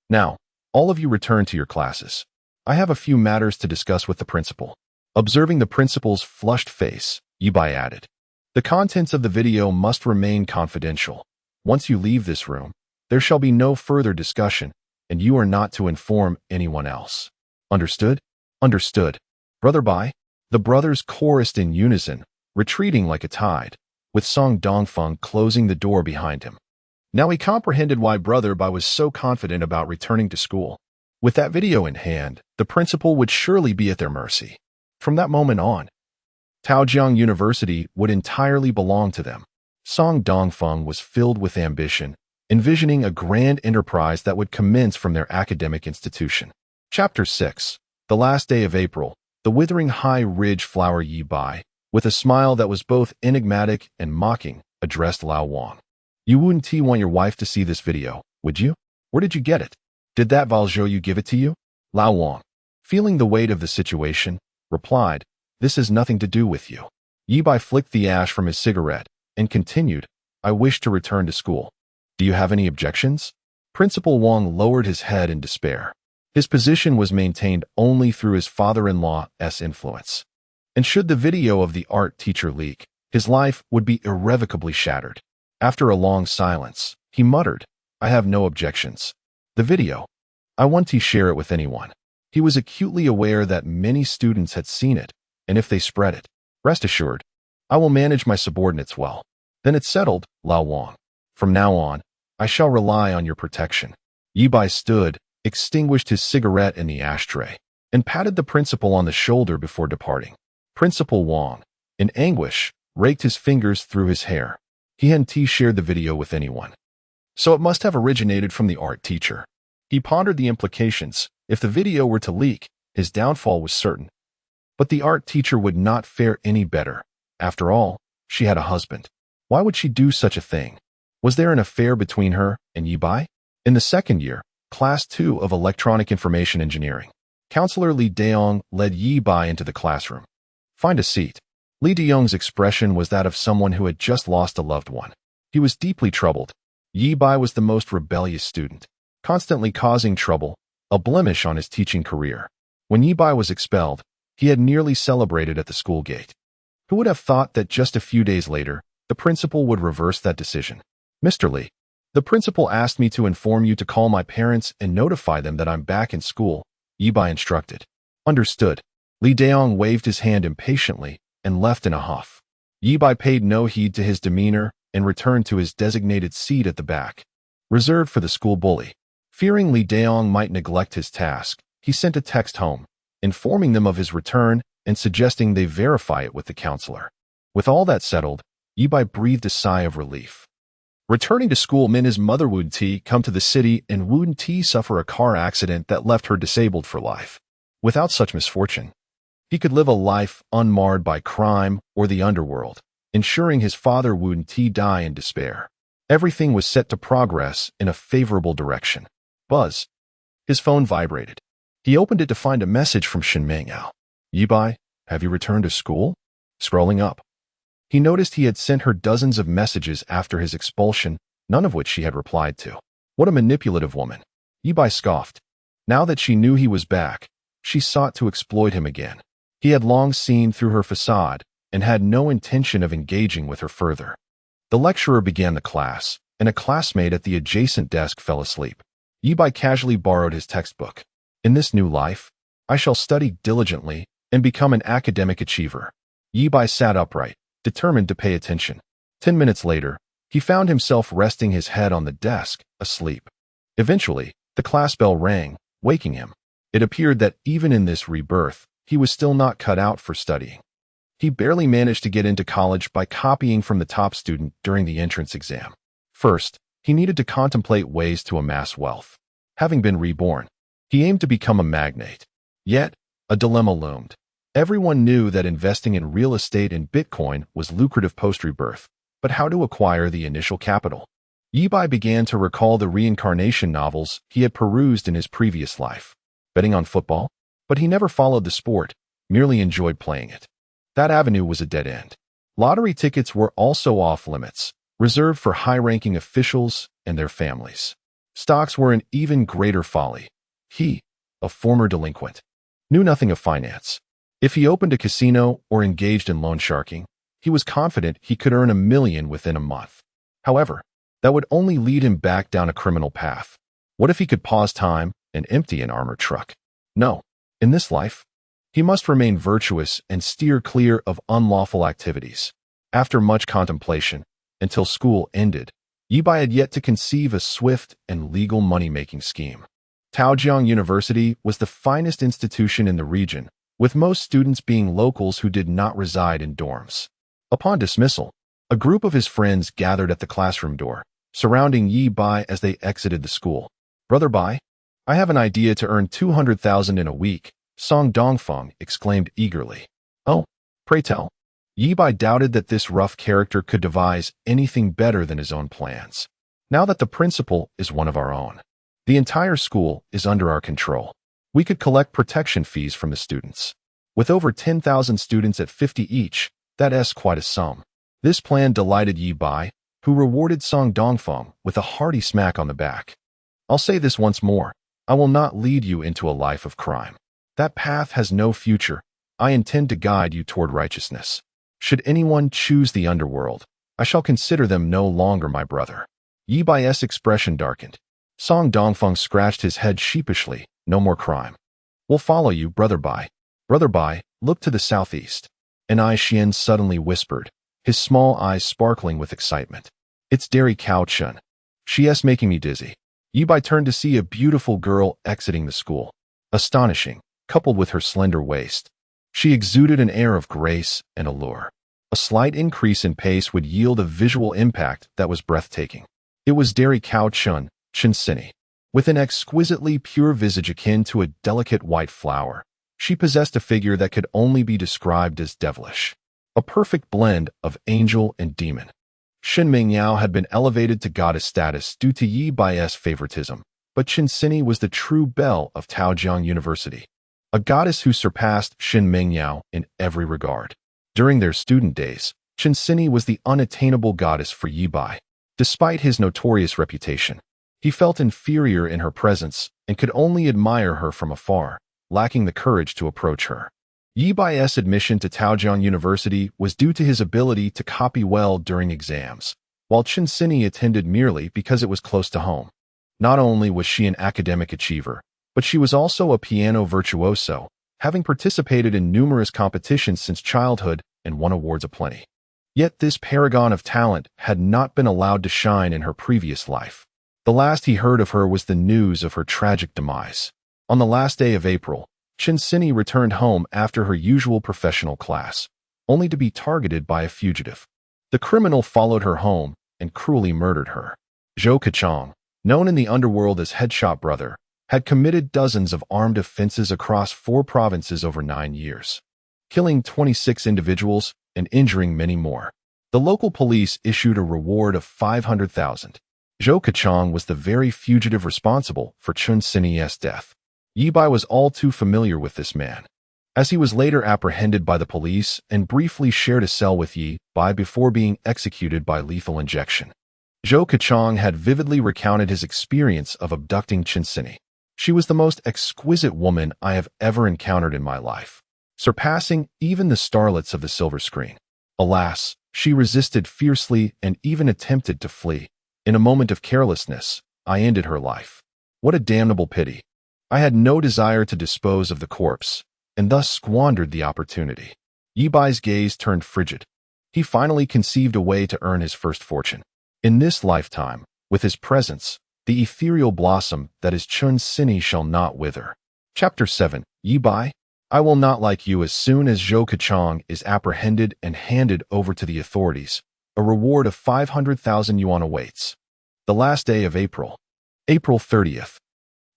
Now, all of you return to your classes. I have a few matters to discuss with the principal. Observing the principal's flushed face, Ye Bai added, the contents of the video must remain confidential. Once you leave this room, there shall be no further discussion, and you are not to inform anyone else. Understood? Understood. Brother Bai. The brothers chorused in unison, retreating like a tide, with Song Dongfeng closing the door behind him. Now he comprehended why Brother Bai was so confident about returning to school. With that video in hand, the principal would surely be at their mercy. From that moment on, Taojiang University would entirely belong to them. Song Dongfeng was filled with ambition, envisioning a grand enterprise that would commence from their academic institution. Chapter 6. The last day of April, the withering high ridge flower Ye Bai, with a smile that was both enigmatic and mocking, addressed Lao Wang. You wouldn't want your wife to see this video, would you? Where did you get it? Did that Valzhou give it to you? Lao Wang, feeling the weight of the situation, replied, This has nothing to do with you. Ye Bai flicked the ash from his cigarette and continued, I wish to return to school. Do you have any objections? Principal Wang lowered his head in despair. His position was maintained only through his father-in-law's influence. And should the video of the art teacher leak, his life would be irrevocably shattered. After a long silence, he muttered, I have no objections. The video. I won't share it with anyone. He was acutely aware that many students had seen it, and if they spread it, rest assured, I will manage my subordinates well. Then it's settled, Lao Wang. From now on, I shall rely on your protection. Ye Bai stood, extinguished his cigarette in the ashtray, and patted the principal on the shoulder before departing. Principal Wang, in anguish, raked his fingers through his hair. He hadn't shared the video with anyone. So it must have originated from the art teacher. He pondered the implications. If the video were to leak, his downfall was certain. But the art teacher would not fare any better. After all, she had a husband. Why would she do such a thing? Was there an affair between her and Ye Bai? In the second year, Class 2 of Electronic Information Engineering, Counselor Li Daong led Ye Bai into the classroom. Find a seat. Li Daong's expression was that of someone who had just lost a loved one. He was deeply troubled. Ye Bai was the most rebellious student, constantly causing trouble, a blemish on his teaching career. When Ye Bai was expelled, he had nearly celebrated at the school gate. Who would have thought that just a few days later, the principal would reverse that decision? Mr. Li, the principal asked me to inform you to call my parents and notify them that I'm back in school, Ye Bai instructed. Understood. Li Daong waved his hand impatiently and left in a huff. Ye Bai paid no heed to his demeanor and returned to his designated seat at the back, reserved for the school bully. Fearing Li Daong might neglect his task, he sent a text home, informing them of his return and suggesting they verify it with the counselor. With all that settled, Ye Bai breathed a sigh of relief. Returning to school meant his mother Woon Ti come to the city and Woon Ti suffer a car accident that left her disabled for life. Without such misfortune, he could live a life unmarred by crime or the underworld, ensuring his father Woon Ti die in despair. Everything was set to progress in a favorable direction. Buzz. His phone vibrated. He opened it to find a message from Shin Mengao. Ye Bai, have you returned to school? Scrolling up, he noticed he had sent her dozens of messages after his expulsion, none of which she had replied to. What a manipulative woman. Ye Bai scoffed. Now that she knew he was back, she sought to exploit him again. He had long seen through her facade and had no intention of engaging with her further. The lecturer began the class, and a classmate at the adjacent desk fell asleep. Ye Bai casually borrowed his textbook. In this new life, I shall study diligently and become an academic achiever. Ye Bai sat upright, determined to pay attention. 10 minutes later, he found himself resting his head on the desk, asleep. Eventually, the class bell rang, waking him. It appeared that even in this rebirth, he was still not cut out for studying. He barely managed to get into college by copying from the top student during the entrance exam. First, he needed to contemplate ways to amass wealth. Having been reborn, he aimed to become a magnate. Yet, a dilemma loomed. Everyone knew that investing in real estate and Bitcoin was lucrative post-rebirth, but how to acquire the initial capital? Ye Bai began to recall the reincarnation novels he had perused in his previous life. Betting on football? But he never followed the sport, merely enjoyed playing it. That avenue was a dead end. Lottery tickets were also off-limits, reserved for high-ranking officials and their families. Stocks were an even greater folly. He, a former delinquent, knew nothing of finance. If he opened a casino or engaged in loan sharking, he was confident he could earn $1 million within a month. However, that would only lead him back down a criminal path. What if he could pause time and empty an armored truck? No. In this life, he must remain virtuous and steer clear of unlawful activities. After much contemplation, until school ended, Ye Bai had yet to conceive a swift and legal money-making scheme. Taojiang University was the finest institution in the region, with most students being locals who did not reside in dorms. Upon dismissal, a group of his friends gathered at the classroom door, surrounding Ye Bai as they exited the school. "Brother Bai, I have an idea to earn 200,000 in a week," Song Dongfeng exclaimed eagerly. "Oh, pray tell." Ye Bai doubted that this rough character could devise anything better than his own plans. "Now that the principal is one of our own, the entire school is under our control. We could collect protection fees from the students. With over 10,000 students at 50 each, that's quite a sum." This plan delighted Ye Bai, who rewarded Song Dongfeng with a hearty smack on the back. "I'll say this once more. I will not lead you into a life of crime. That path has no future. I intend to guide you toward righteousness. Should anyone choose the underworld, I shall consider them no longer my brother." Ye Bai's expression darkened. Song Dongfeng scratched his head sheepishly. "No more crime. We'll follow you, Brother Bai." Brother Bai looked to the southeast. An Ai Xian suddenly whispered, his small eyes sparkling with excitement. "It's Dairy Cow Chun. She's making me dizzy." Ye Bai turned to see a beautiful girl exiting the school. Astonishing, coupled with her slender waist. She exuded an air of grace and allure. A slight increase in pace would yield a visual impact that was breathtaking. It was Dairy Cow Chun, Chinsini. With an exquisitely pure visage akin to a delicate white flower, she possessed a figure that could only be described as devilish. A perfect blend of angel and demon. Shin Mingyao had been elevated to goddess status due to Ye Bai's favoritism, but Chinsini was the true belle of Taojiang University, a goddess who surpassed Shin Mingyao in every regard. During their student days, Chinsini was the unattainable goddess for Ye Bai. Despite his notorious reputation, he felt inferior in her presence and could only admire her from afar, lacking the courage to approach her. Ye Bai's admission to Taojiang University was due to his ability to copy well during exams, while Chinsini attended merely because it was close to home. Not only was she an academic achiever, but she was also a piano virtuoso, having participated in numerous competitions since childhood and won awards aplenty. Yet this paragon of talent had not been allowed to shine in her previous life. The last he heard of her was the news of her tragic demise. On the last day of April, Chinsini returned home after her usual professional class, only to be targeted by a fugitive. The criminal followed her home and cruelly murdered her. Zhou Kachong, known in the underworld as Headshot Brother, had committed dozens of armed offenses across 4 provinces over 9 years, killing 26 individuals and injuring many more. The local police issued a reward of 500,000. Zhou Kachong was the very fugitive responsible for Chinsini's death. Ye Bai was all too familiar with this man, as he was later apprehended by the police and briefly shared a cell with Ye Bai before being executed by lethal injection. Zhou Kachong had vividly recounted his experience of abducting Chinsini. "She was the most exquisite woman I have ever encountered in my life, surpassing even the starlets of the silver screen. Alas, she resisted fiercely and even attempted to flee. In a moment of carelessness, I ended her life. What a damnable pity. I had no desire to dispose of the corpse, and thus squandered the opportunity." Ye Bai's gaze turned frigid. He finally conceived a way to earn his first fortune. In this lifetime, with his presence, the ethereal blossom that is Chinsini shall not wither. Chapter 7. Ye Bai, I will not like you. As soon as Zhou Kachong is apprehended and handed over to the authorities, a reward of 500,000 yuan awaits. The last day of April. April 30th.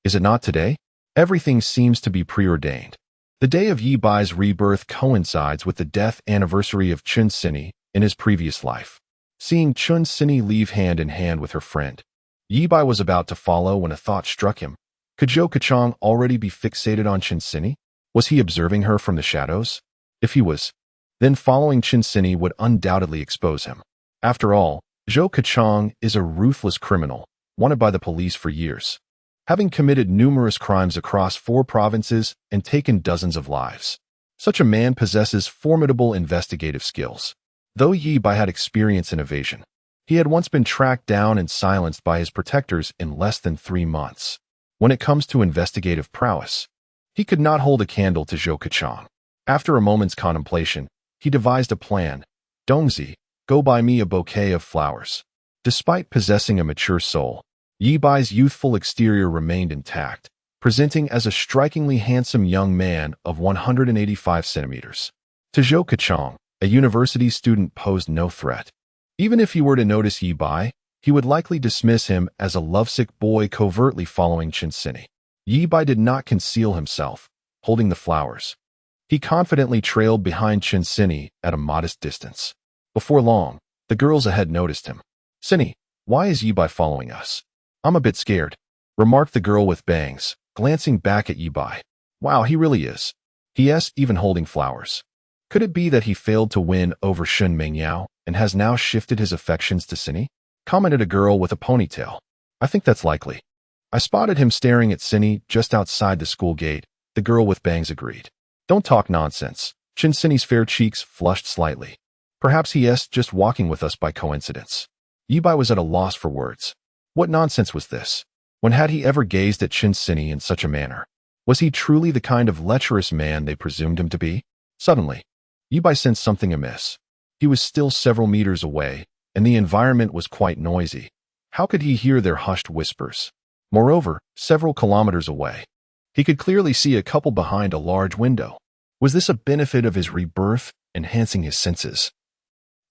Is it not today? Everything seems to be preordained. The day of Ye Bai's rebirth coincides with the death anniversary of Chinsini in his previous life. Seeing Chinsini leave hand in hand with her friend, Ye Bai was about to follow when a thought struck him. Could Zhou Kachong already be fixated on Chinsini? Was he observing her from the shadows? If he was, then following Chinsini would undoubtedly expose him. After all, Zhou Kachong is a ruthless criminal, wanted by the police for years, having committed numerous crimes across 4 provinces and taken dozens of lives. Such a man possesses formidable investigative skills. Though Ye Bai had experience in evasion, He had once been tracked down and silenced by his protectors in less than 3 months. When it comes to investigative prowess, he could not hold a candle to Zhou Keqiang. After a moment's contemplation, he devised a plan. Dongzi, go buy me a bouquet of flowers. Despite possessing a mature soul, Ye Bai's youthful exterior remained intact, presenting as a strikingly handsome young man of 185 centimeters. To Zhou Keqiang, a university student posed no threat. Even if he were to notice Ye Bai, he would likely dismiss him as a lovesick boy covertly following Chen Sini. Ye Bai did not conceal himself, holding the flowers. He confidently trailed behind Chen Sini at a modest distance. Before long, the girls ahead noticed him. "Sini, why is Ye Bai following us?" "I'm a bit scared," remarked the girl with bangs, glancing back at Ye Bai. "Wow, he really is. He.s. even holding flowers. Could it be that he failed to win over Shun Mengyao and has now shifted his affections to Sini?" commented a girl with a ponytail. "I think that's likely. I spotted him staring at Sini just outside the school gate," the girl with bangs agreed. "Don't talk nonsense." Chen Sini's fair cheeks flushed slightly. "Perhaps he.s. just walking with us by coincidence." Ye Bai was at a loss for words. What nonsense was this? When had he ever gazed at Chen Sini in such a manner? Was he truly the kind of lecherous man they presumed him to be? Suddenly, Ye Bai sensed something amiss. He was still several meters away, and the environment was quite noisy. How could he hear their hushed whispers? Moreover, several kilometers away, he could clearly see a couple behind a large window. Was this a benefit of his rebirth, enhancing his senses,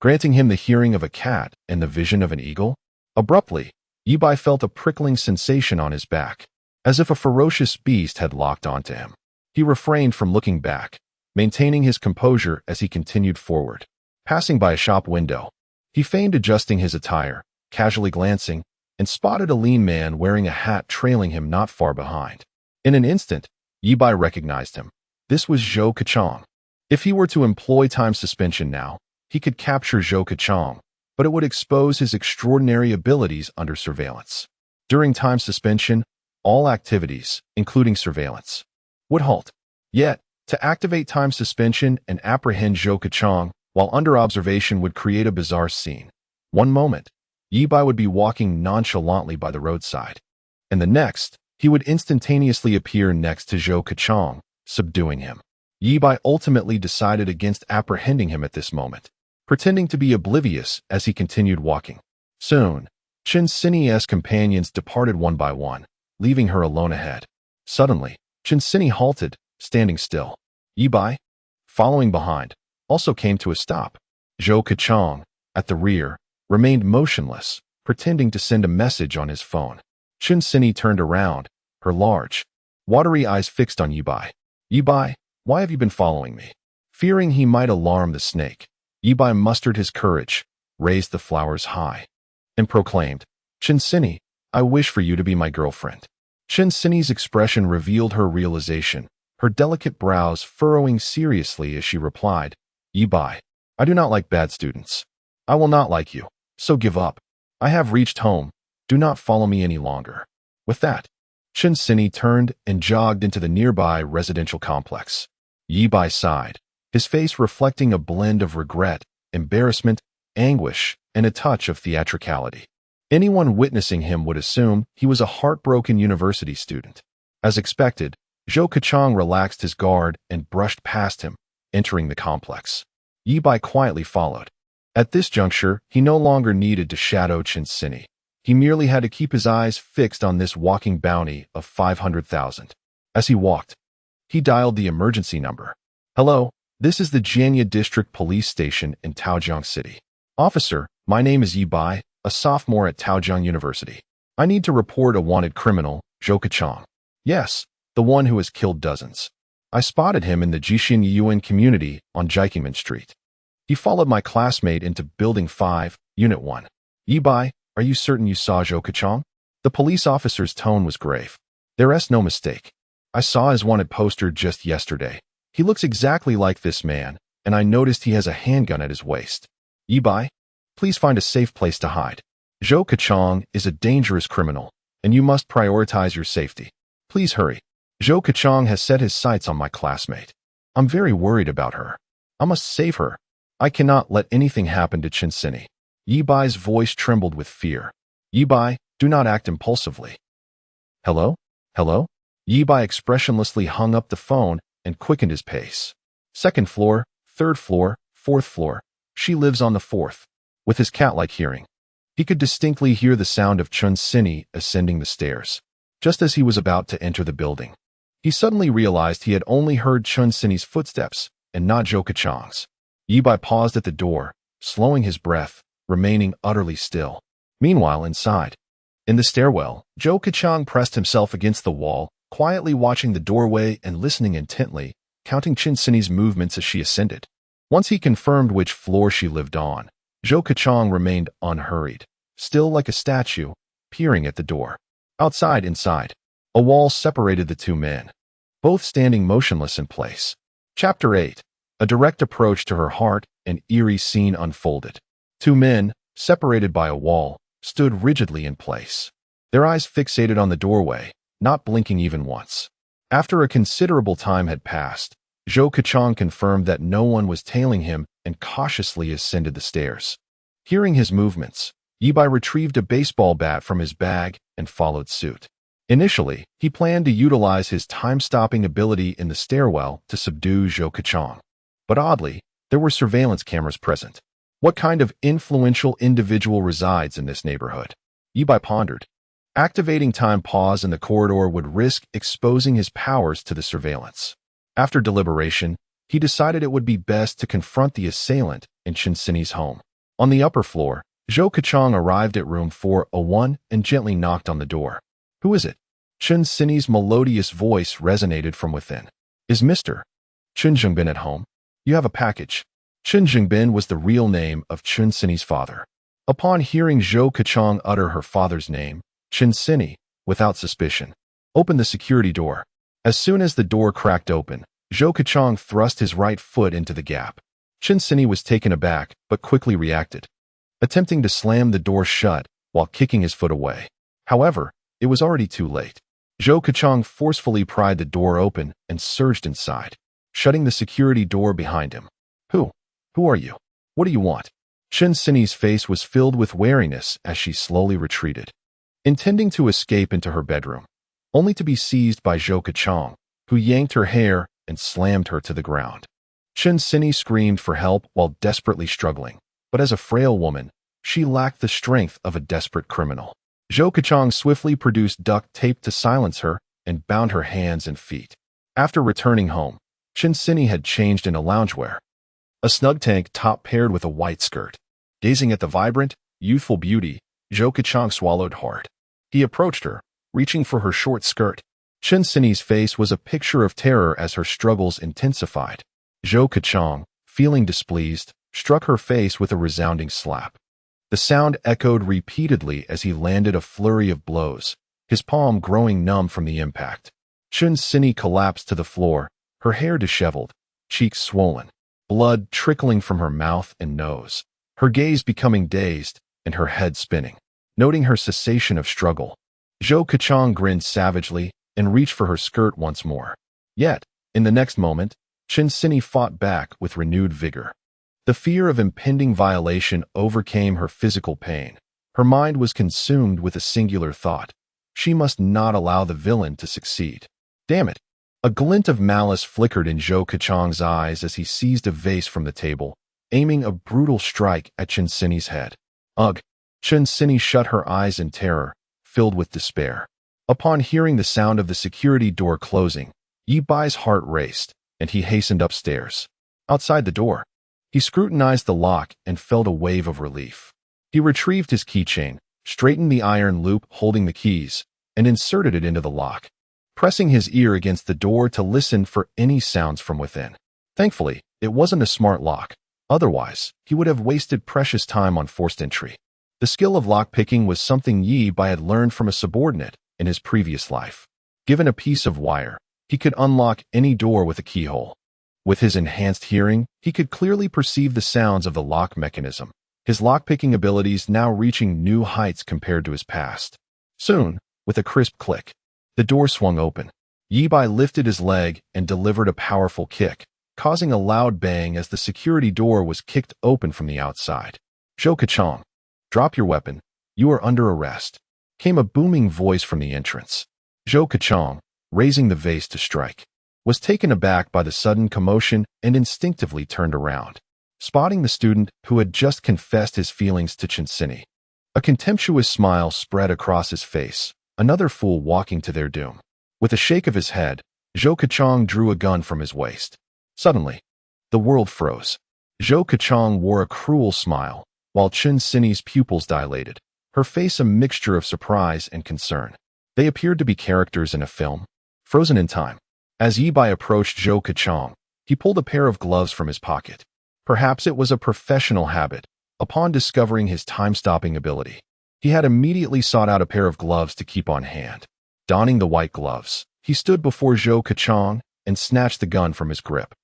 granting him the hearing of a cat and the vision of an eagle? Abruptly, Ye Bai felt a prickling sensation on his back, as if a ferocious beast had locked onto him. He refrained from looking back, maintaining his composure as he continued forward. Passing by a shop window, he feigned adjusting his attire, casually glancing, and spotted a lean man wearing a hat trailing him not far behind. In an instant, Ye Bai recognized him. This was Zhou Keqiang. If he were to employ time suspension now, he could capture Zhou Keqiang, but it would expose his extraordinary abilities under surveillance. During time suspension, all activities, including surveillance, would halt. Yet, to activate time suspension and apprehend Zhou Keqiang while under observation would create a bizarre scene. One moment, Ye Bai would be walking nonchalantly by the roadside, and the next, he would instantaneously appear next to Zhou Keqiang, subduing him. Ye Bai ultimately decided against apprehending him at this moment, pretending to be oblivious as he continued walking. Soon, Chen Sini's companions departed one by one, leaving her alone ahead. Suddenly, Chen Sini halted, standing still. Ye Bai, following behind, also came to a stop. Zhou Keqiang, at the rear, remained motionless, pretending to send a message on his phone. Chen Sini turned around, her large, watery eyes fixed on Ye Bai. "Ye Bai, why have you been following me?" Fearing he might alarm the snake, Ye Bai mustered his courage, raised the flowers high, and proclaimed, "Chen Sini, I wish for you to be my girlfriend." Chen Sini's expression revealed her realization, her delicate brows furrowing seriously as she replied, "Ye Bai, I do not like bad students. I will not like you, so give up. I have reached home. Do not follow me any longer." With that, Chen Sini turned and jogged into the nearby residential complex. Ye Bai sighed, his face reflecting a blend of regret, embarrassment, anguish, and a touch of theatricality. Anyone witnessing him would assume he was a heartbroken university student. As expected, Zhou Keqiang relaxed his guard and brushed past him, entering the complex. Ye Bai quietly followed. At this juncture, he no longer needed to shadow Chen Sini. He merely had to keep his eyes fixed on this walking bounty of 500,000. As he walked, he dialed the emergency number. "Hello, this is the Jianye District Police Station in Taojiang City. Officer, my name is Ye Bai, a sophomore at Taojiang University. I need to report a wanted criminal, Zhou Keqiang. Yes, the one who has killed dozens. I spotted him in the Jixin Yuan community on Jiqingmen Street. He followed my classmate into Building 5, Unit 1. Ye Bai, are you certain you saw Zhou Keqiang?" The police officer's tone was grave. "There's no mistake. I saw his wanted poster just yesterday. He looks exactly like this man, and I noticed he has a handgun at his waist. Ye Bai, please find a safe place to hide. Zhou Keqiang is a dangerous criminal, and you must prioritize your safety. Please hurry. Zhou Keqiang has set his sights on my classmate. I'm very worried about her. I must save her. I cannot let anything happen to Chen Sini." Ye Bai's voice trembled with fear. Ye Bai, do not act impulsively. Hello? Hello? Ye Bai expressionlessly hung up the phone and quickened his pace. Second floor, third floor, fourth floor. She lives on the fourth. With his cat-like hearing, he could distinctly hear the sound of Chun Sini ascending the stairs. Just as he was about to enter the building, he suddenly realized he had only heard Chun Sini's footsteps and not Zhou Kachang's. Ye Bai paused at the door, slowing his breath, remaining utterly still. Meanwhile, inside, in the stairwell, Zhou Kachang pressed himself against the wall, quietly watching the doorway and listening intently, counting Chun Sini's movements as she ascended. Once he confirmed which floor she lived on, Zhou Kachang remained unhurried, still like a statue, peering at the door. Inside, a wall separated the two men, both standing motionless in place. Chapter 8. A direct approach to her heart, an eerie scene unfolded. Two men, separated by a wall, stood rigidly in place, their eyes fixated on the doorway, not blinking even once. After a considerable time had passed, Zhou Kachang confirmed that no one was tailing him and cautiously ascended the stairs. Hearing his movements, Ye Bai retrieved a baseball bat from his bag and followed suit. Initially, he planned to utilize his time-stopping ability in the stairwell to subdue Zhou Kachang. But oddly, there were surveillance cameras present. What kind of influential individual resides in this neighborhood? Ye Bai pondered. Activating time pause in the corridor would risk exposing his powers to the surveillance. After deliberation, he decided it would be best to confront the assailant in Chun Sini's home. On the upper floor, Zhou Kachang arrived at room 401 and gently knocked on the door. Who is it? Chun Sini's melodious voice resonated from within. Is Mr. Chun Zhengbin at home? You have a package. Chun Zhengbin was the real name of Chun Sini's father. Upon hearing Zhou Kachang utter her father's name, Chun Sini, without suspicion, opened the security door. As soon as the door cracked open, Zhou Kachang thrust his right foot into the gap. Chun Sini was taken aback, but quickly reacted, attempting to slam the door shut while kicking his foot away. However, it was already too late. Zhou Kachang forcefully pried the door open and surged inside, shutting the security door behind him. Who are you? What do you want? Chun Sini's face was filled with wariness as she slowly retreated, intending to escape into her bedroom, only to be seized by Zhou Kachang, who yanked her hair and slammed her to the ground. Chun Sini screamed for help while desperately struggling, but as a frail woman, she lacked the strength of a desperate criminal. Zhou Kachang swiftly produced duct tape to silence her and bound her hands and feet. After returning home, Chun Sini had changed into loungewear, a snug tank top paired with a white skirt. Gazing at the vibrant, youthful beauty, Zhou Kachang swallowed hard. He approached her, reaching for her short skirt. Chun Sini's face was a picture of terror as her struggles intensified. Zhou Kachang, feeling displeased, struck her face with a resounding slap. The sound echoed repeatedly as he landed a flurry of blows, his palm growing numb from the impact. Chun Sini collapsed to the floor, her hair disheveled, cheeks swollen, blood trickling from her mouth and nose, her gaze becoming dazed and her head spinning. Noting her cessation of struggle, Zhou Kachang grinned savagely and reached for her skirt once more. Yet, in the next moment, Chun Sini fought back with renewed vigor. The fear of impending violation overcame her physical pain. Her mind was consumed with a singular thought. She must not allow the villain to succeed. Damn it! A glint of malice flickered in Zhou Kachang's eyes as he seized a vase from the table, aiming a brutal strike at Chun Sini's head. Ugh! Chun Sini shut her eyes in terror, filled with despair. Upon hearing the sound of the security door closing, Ye Bai's heart raced, and he hastened upstairs. Outside the door, he scrutinized the lock and felt a wave of relief. He retrieved his keychain, straightened the iron loop holding the keys, and inserted it into the lock, pressing his ear against the door to listen for any sounds from within. Thankfully, it wasn't a smart lock. Otherwise, he would have wasted precious time on forced entry. The skill of lockpicking was something Ye Bai had learned from a subordinate in his previous life. Given a piece of wire, he could unlock any door with a keyhole. With his enhanced hearing, he could clearly perceive the sounds of the lock mechanism, his lockpicking abilities now reaching new heights compared to his past. Soon, with a crisp click, the door swung open. Ye Bai lifted his leg and delivered a powerful kick, causing a loud bang as the security door was kicked open from the outside. Zhou Kachang, "Drop your weapon. You are under arrest," came a booming voice from the entrance. Zhou Kachong, raising the vase to strike, was taken aback by the sudden commotion and instinctively turned around, spotting the student who had just confessed his feelings to Chinsini. A contemptuous smile spread across his face, another fool walking to their doom. With a shake of his head, Zhou Kachong drew a gun from his waist. Suddenly, the world froze. Zhou Kachong wore a cruel smile, while Chinsini's pupils dilated, her face a mixture of surprise and concern. They appeared to be characters in a film, frozen in time. As Ye Bai approached Zhou Kachong, he pulled a pair of gloves from his pocket. Perhaps it was a professional habit. Upon discovering his time-stopping ability, he had immediately sought out a pair of gloves to keep on hand. Donning the white gloves, he stood before Zhou Kachong and snatched the gun from his grip.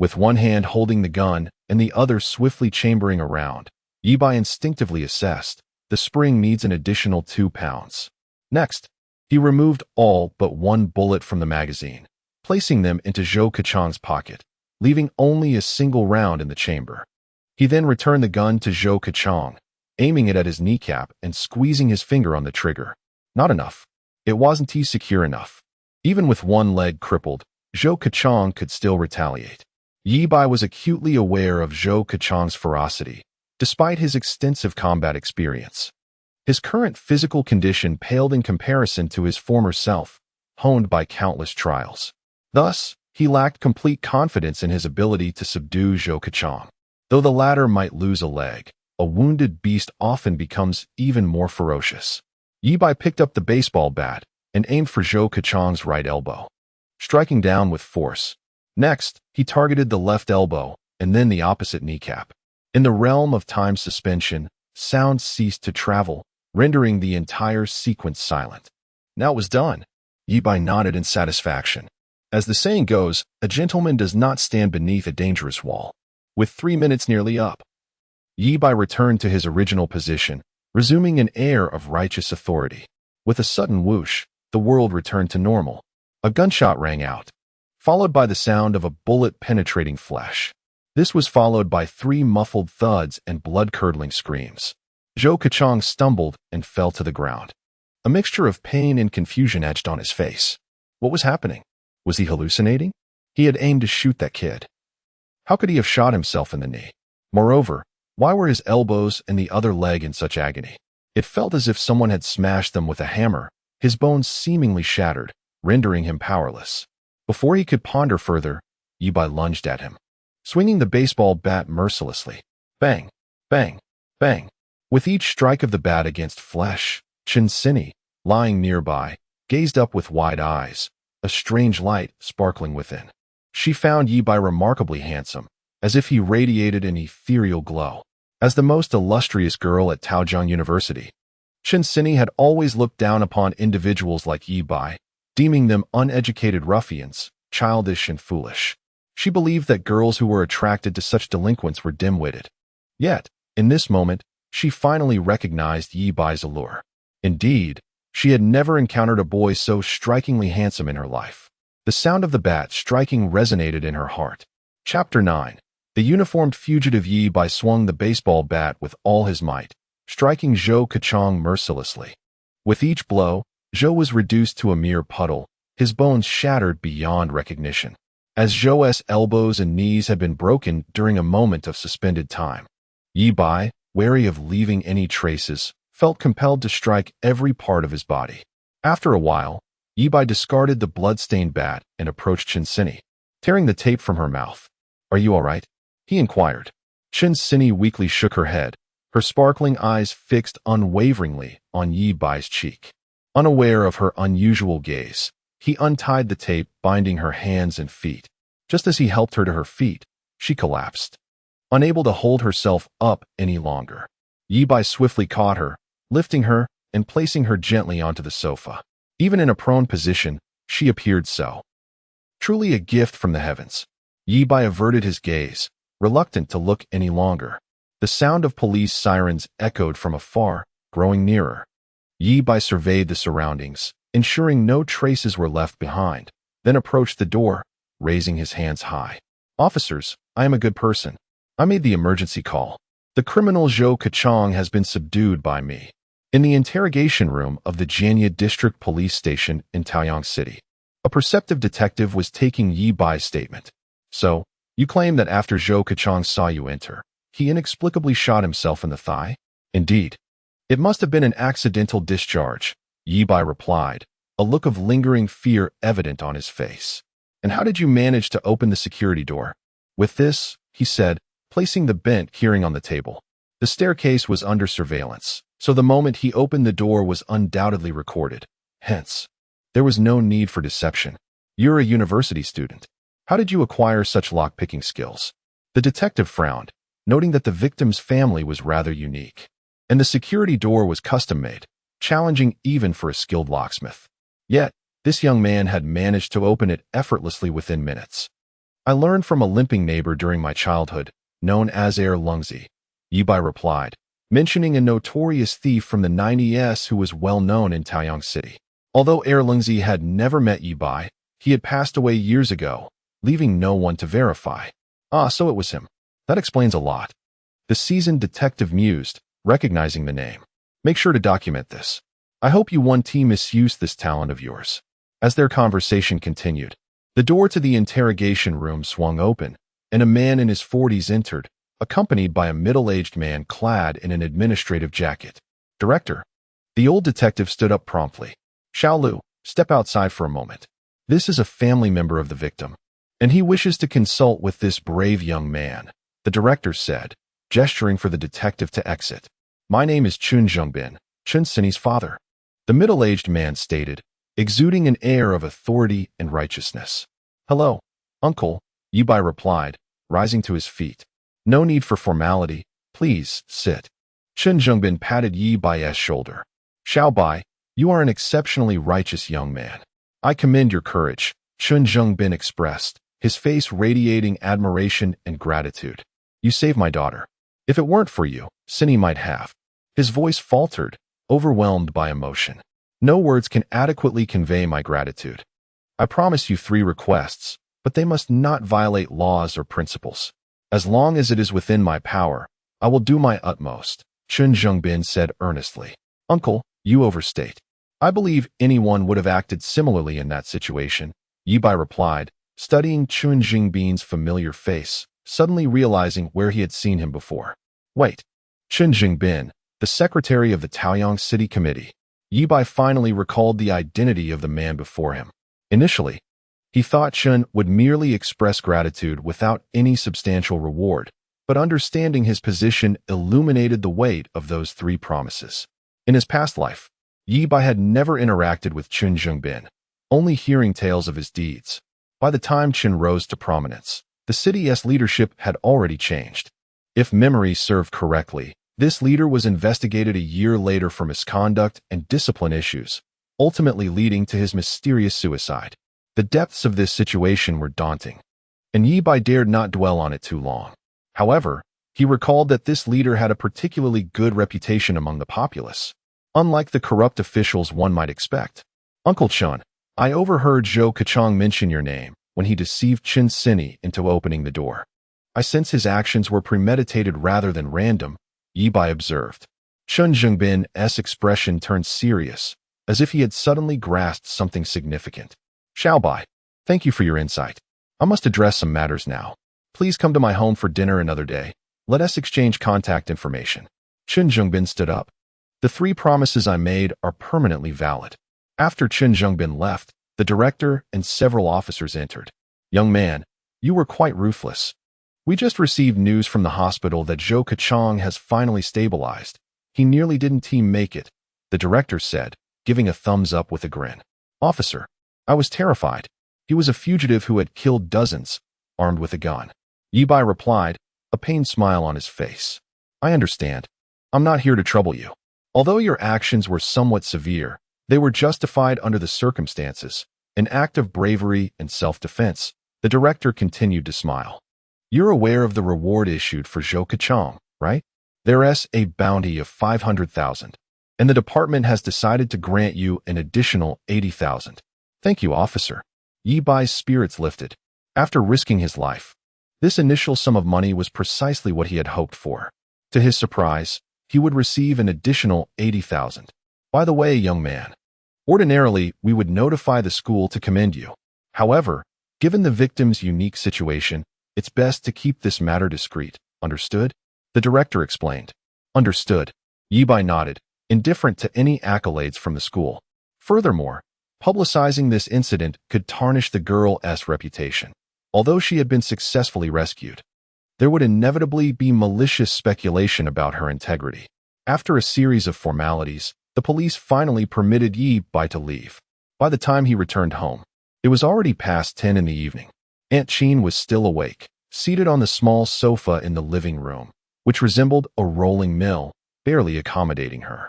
With one hand holding the gun and the other swiftly chambering around, Ye Bai instinctively assessed, the spring needs an additional 2 pounds. Next, he removed all but one bullet from the magazine, placing them into Zhou Kachong's pocket, leaving only a single round in the chamber. He then returned the gun to Zhou Kachong, aiming it at his kneecap and squeezing his finger on the trigger. Not enough. It wasn't secure enough. Even with one leg crippled, Zhou Kachong could still retaliate. Ye Bai was acutely aware of Zhou Kachong's ferocity, despite his extensive combat experience. His current physical condition paled in comparison to his former self, honed by countless trials. Thus, he lacked complete confidence in his ability to subdue Zhou Kachong. Though the latter might lose a leg, a wounded beast often becomes even more ferocious. Ye Bai picked up the baseball bat and aimed for Zhou Kachong's right elbow, striking down with force. Next, he targeted the left elbow and then the opposite kneecap. In the realm of time suspension, sound ceased to travel, rendering the entire sequence silent. Now it was done. Ye Bai nodded in satisfaction. As the saying goes, a gentleman does not stand beneath a dangerous wall. With 3 minutes nearly up, Ye Bai returned to his original position, resuming an air of righteous authority. With a sudden whoosh, the world returned to normal. A gunshot rang out, followed by the sound of a bullet penetrating flesh. This was followed by 3 muffled thuds and blood-curdling screams. Zhou Kachong stumbled and fell to the ground. A mixture of pain and confusion etched on his face. What was happening? Was he hallucinating? He had aimed to shoot that kid. How could he have shot himself in the knee? Moreover, why were his elbows and the other leg in such agony? It felt as if someone had smashed them with a hammer, his bones seemingly shattered, rendering him powerless. Before he could ponder further, Ye Bai lunged at him, swinging the baseball bat mercilessly. Bang, bang, bang. With each strike of the bat against flesh, Chinsini, lying nearby, gazed up with wide eyes, a strange light sparkling within. She found Ye Bai remarkably handsome, as if he radiated an ethereal glow. As the most illustrious girl at Taozhong University, Chinsini had always looked down upon individuals like Ye Bai, deeming them uneducated ruffians, childish and foolish. She believed that girls who were attracted to such delinquents were dim-witted. Yet, in this moment, she finally recognized Ye Bai's allure. Indeed, she had never encountered a boy so strikingly handsome in her life. The sound of the bat striking resonated in her heart. Chapter 9. The uniformed fugitive Ye Bai swung the baseball bat with all his might, striking Zhou Kachong mercilessly. With each blow, Zhou was reduced to a mere puddle, his bones shattered beyond recognition. As Zhou's elbows and knees had been broken during a moment of suspended time, Ye Bai, wary of leaving any traces, felt compelled to strike every part of his body. After a while, Ye Bai discarded the blood-stained bat and approached Chinsini, tearing the tape from her mouth. "Are you all right?" he inquired. Chinsini weakly shook her head, her sparkling eyes fixed unwaveringly on Ye Bai's cheek. Unaware of her unusual gaze, he untied the tape binding her hands and feet. Just as he helped her to her feet, she collapsed, unable to hold herself up any longer. Ye Bai swiftly caught her, lifting her and placing her gently onto the sofa. Even in a prone position, she appeared so. Truly a gift from the heavens. Ye Bai averted his gaze, reluctant to look any longer. The sound of police sirens echoed from afar, growing nearer. Ye Bai surveyed the surroundings, ensuring no traces were left behind, then approached the door, raising his hands high. "Officers, I am a good person. I made the emergency call. The criminal Zhou Kachong has been subdued by me. In the interrogation room of the Jianye District Police Station in Taoyang City, a perceptive detective was taking Ye Bai's statement. So, you claim that after Zhou Kachong saw you enter, he inexplicably shot himself in the thigh? Indeed. It must have been an accidental discharge, Ye Bai replied, a look of lingering fear evident on his face. And how did you manage to open the security door? With this, he said, placing the bent keyring on the table. The staircase was under surveillance, so the moment he opened the door was undoubtedly recorded. Hence, there was no need for deception. You're a university student. How did you acquire such lock-picking skills? The detective frowned, noting that the victim's family was rather unique, and the security door was custom-made, challenging even for a skilled locksmith. Yet, this young man had managed to open it effortlessly within minutes. I learned from a limping neighbor during my childhood, known as Lungzi, Ye Bai replied, mentioning a notorious thief from the 90s who was well known in Taoyang City. Although Lungzi had never met Ye Bai, he had passed away years ago, leaving no one to verify. Ah, so it was him. That explains a lot. The seasoned detective mused, recognizing the name. Make sure to document this. I hope you won't misuse this talent of yours. As their conversation continued, the door to the interrogation room swung open, and a man in his 40s entered, accompanied by a middle-aged man clad in an administrative jacket. Director. The old detective stood up promptly. Xiao Lu, step outside for a moment. This is a family member of the victim, and he wishes to consult with this brave young man, the director said, gesturing for the detective to exit. My name is Chun Zhongbin, Chun Sini's father. The middle-aged man stated, exuding an air of authority and righteousness. Hello, uncle, Ye Bai replied, rising to his feet. No need for formality, please, sit. Chun Zhongbin patted Ye Bai's shoulder. Xiao Bai, you are an exceptionally righteous young man. I commend your courage, Chun Zhongbin expressed, his face radiating admiration and gratitude. You saved my daughter. If it weren't for you, Sini might have. His voice faltered, overwhelmed by emotion. No words can adequately convey my gratitude. I promise you 3 requests, but they must not violate laws or principles. As long as it is within my power, I will do my utmost, Chun Zhongbin said earnestly. Uncle, you overstate. I believe anyone would have acted similarly in that situation, Ye Bai replied, studying Chun Zhongbin's familiar face, suddenly realizing where he had seen him before. Wait. Chun Zhongbin, the secretary of the Taoyang City Committee. Ye Bai finally recalled the identity of the man before him. Initially, he thought Chun would merely express gratitude without any substantial reward, but understanding his position illuminated the weight of those 3 promises. In his past life, Ye Bai had never interacted with Chun Zhongbin, only hearing tales of his deeds. By the time Chun rose to prominence, the city's leadership had already changed. If memory served correctly, this leader was investigated a year later for misconduct and discipline issues, ultimately leading to his mysterious suicide. The depths of this situation were daunting, and Ye Bai dared not dwell on it too long. However, he recalled that this leader had a particularly good reputation among the populace, unlike the corrupt officials one might expect. Uncle Chun, I overheard Zhou Kachong mention your name when he deceived Chun Sini into opening the door. I sense his actions were premeditated rather than random, Ye Bai observed. Chun Zhongbin's expression turned serious, as if he had suddenly grasped something significant. Xiao Bai, thank you for your insight. I must address some matters now. Please come to my home for dinner another day. Let us exchange contact information. Chun Zhongbin stood up. The 3 promises I made are permanently valid. After Chun Zhongbin left, the director and several officers entered. Young man, you were quite ruthless. We just received news from the hospital that Zhou Kachong has finally stabilized. He nearly didn't make it, the director said, giving a thumbs up with a grin. Officer, I was terrified. He was a fugitive who had killed dozens, armed with a gun. Ye Bai replied, a pained smile on his face. I understand. I'm not here to trouble you. Although your actions were somewhat severe, they were justified under the circumstances, an act of bravery and self-defense. The director continued to smile. You're aware of the reward issued for Zhou Kachong, right? There's a bounty of 500,000, and the department has decided to grant you an additional 80,000. Thank you, officer. Ye Bai's spirits lifted. After risking his life, this initial sum of money was precisely what he had hoped for. To his surprise, he would receive an additional 80,000. By the way, young man, ordinarily we would notify the school to commend you. However, given the victim's unique situation, it's best to keep this matter discreet. Understood? The director explained. Understood. Ye Bai nodded, indifferent to any accolades from the school. Furthermore, publicizing this incident could tarnish the girl's reputation. Although she had been successfully rescued, there would inevitably be malicious speculation about her integrity. After a series of formalities, the police finally permitted Ye Bai to leave. By the time he returned home, it was already past 10 in the evening. Aunt Chin was still awake, seated on the small sofa in the living room, which resembled a rolling mill, barely accommodating her.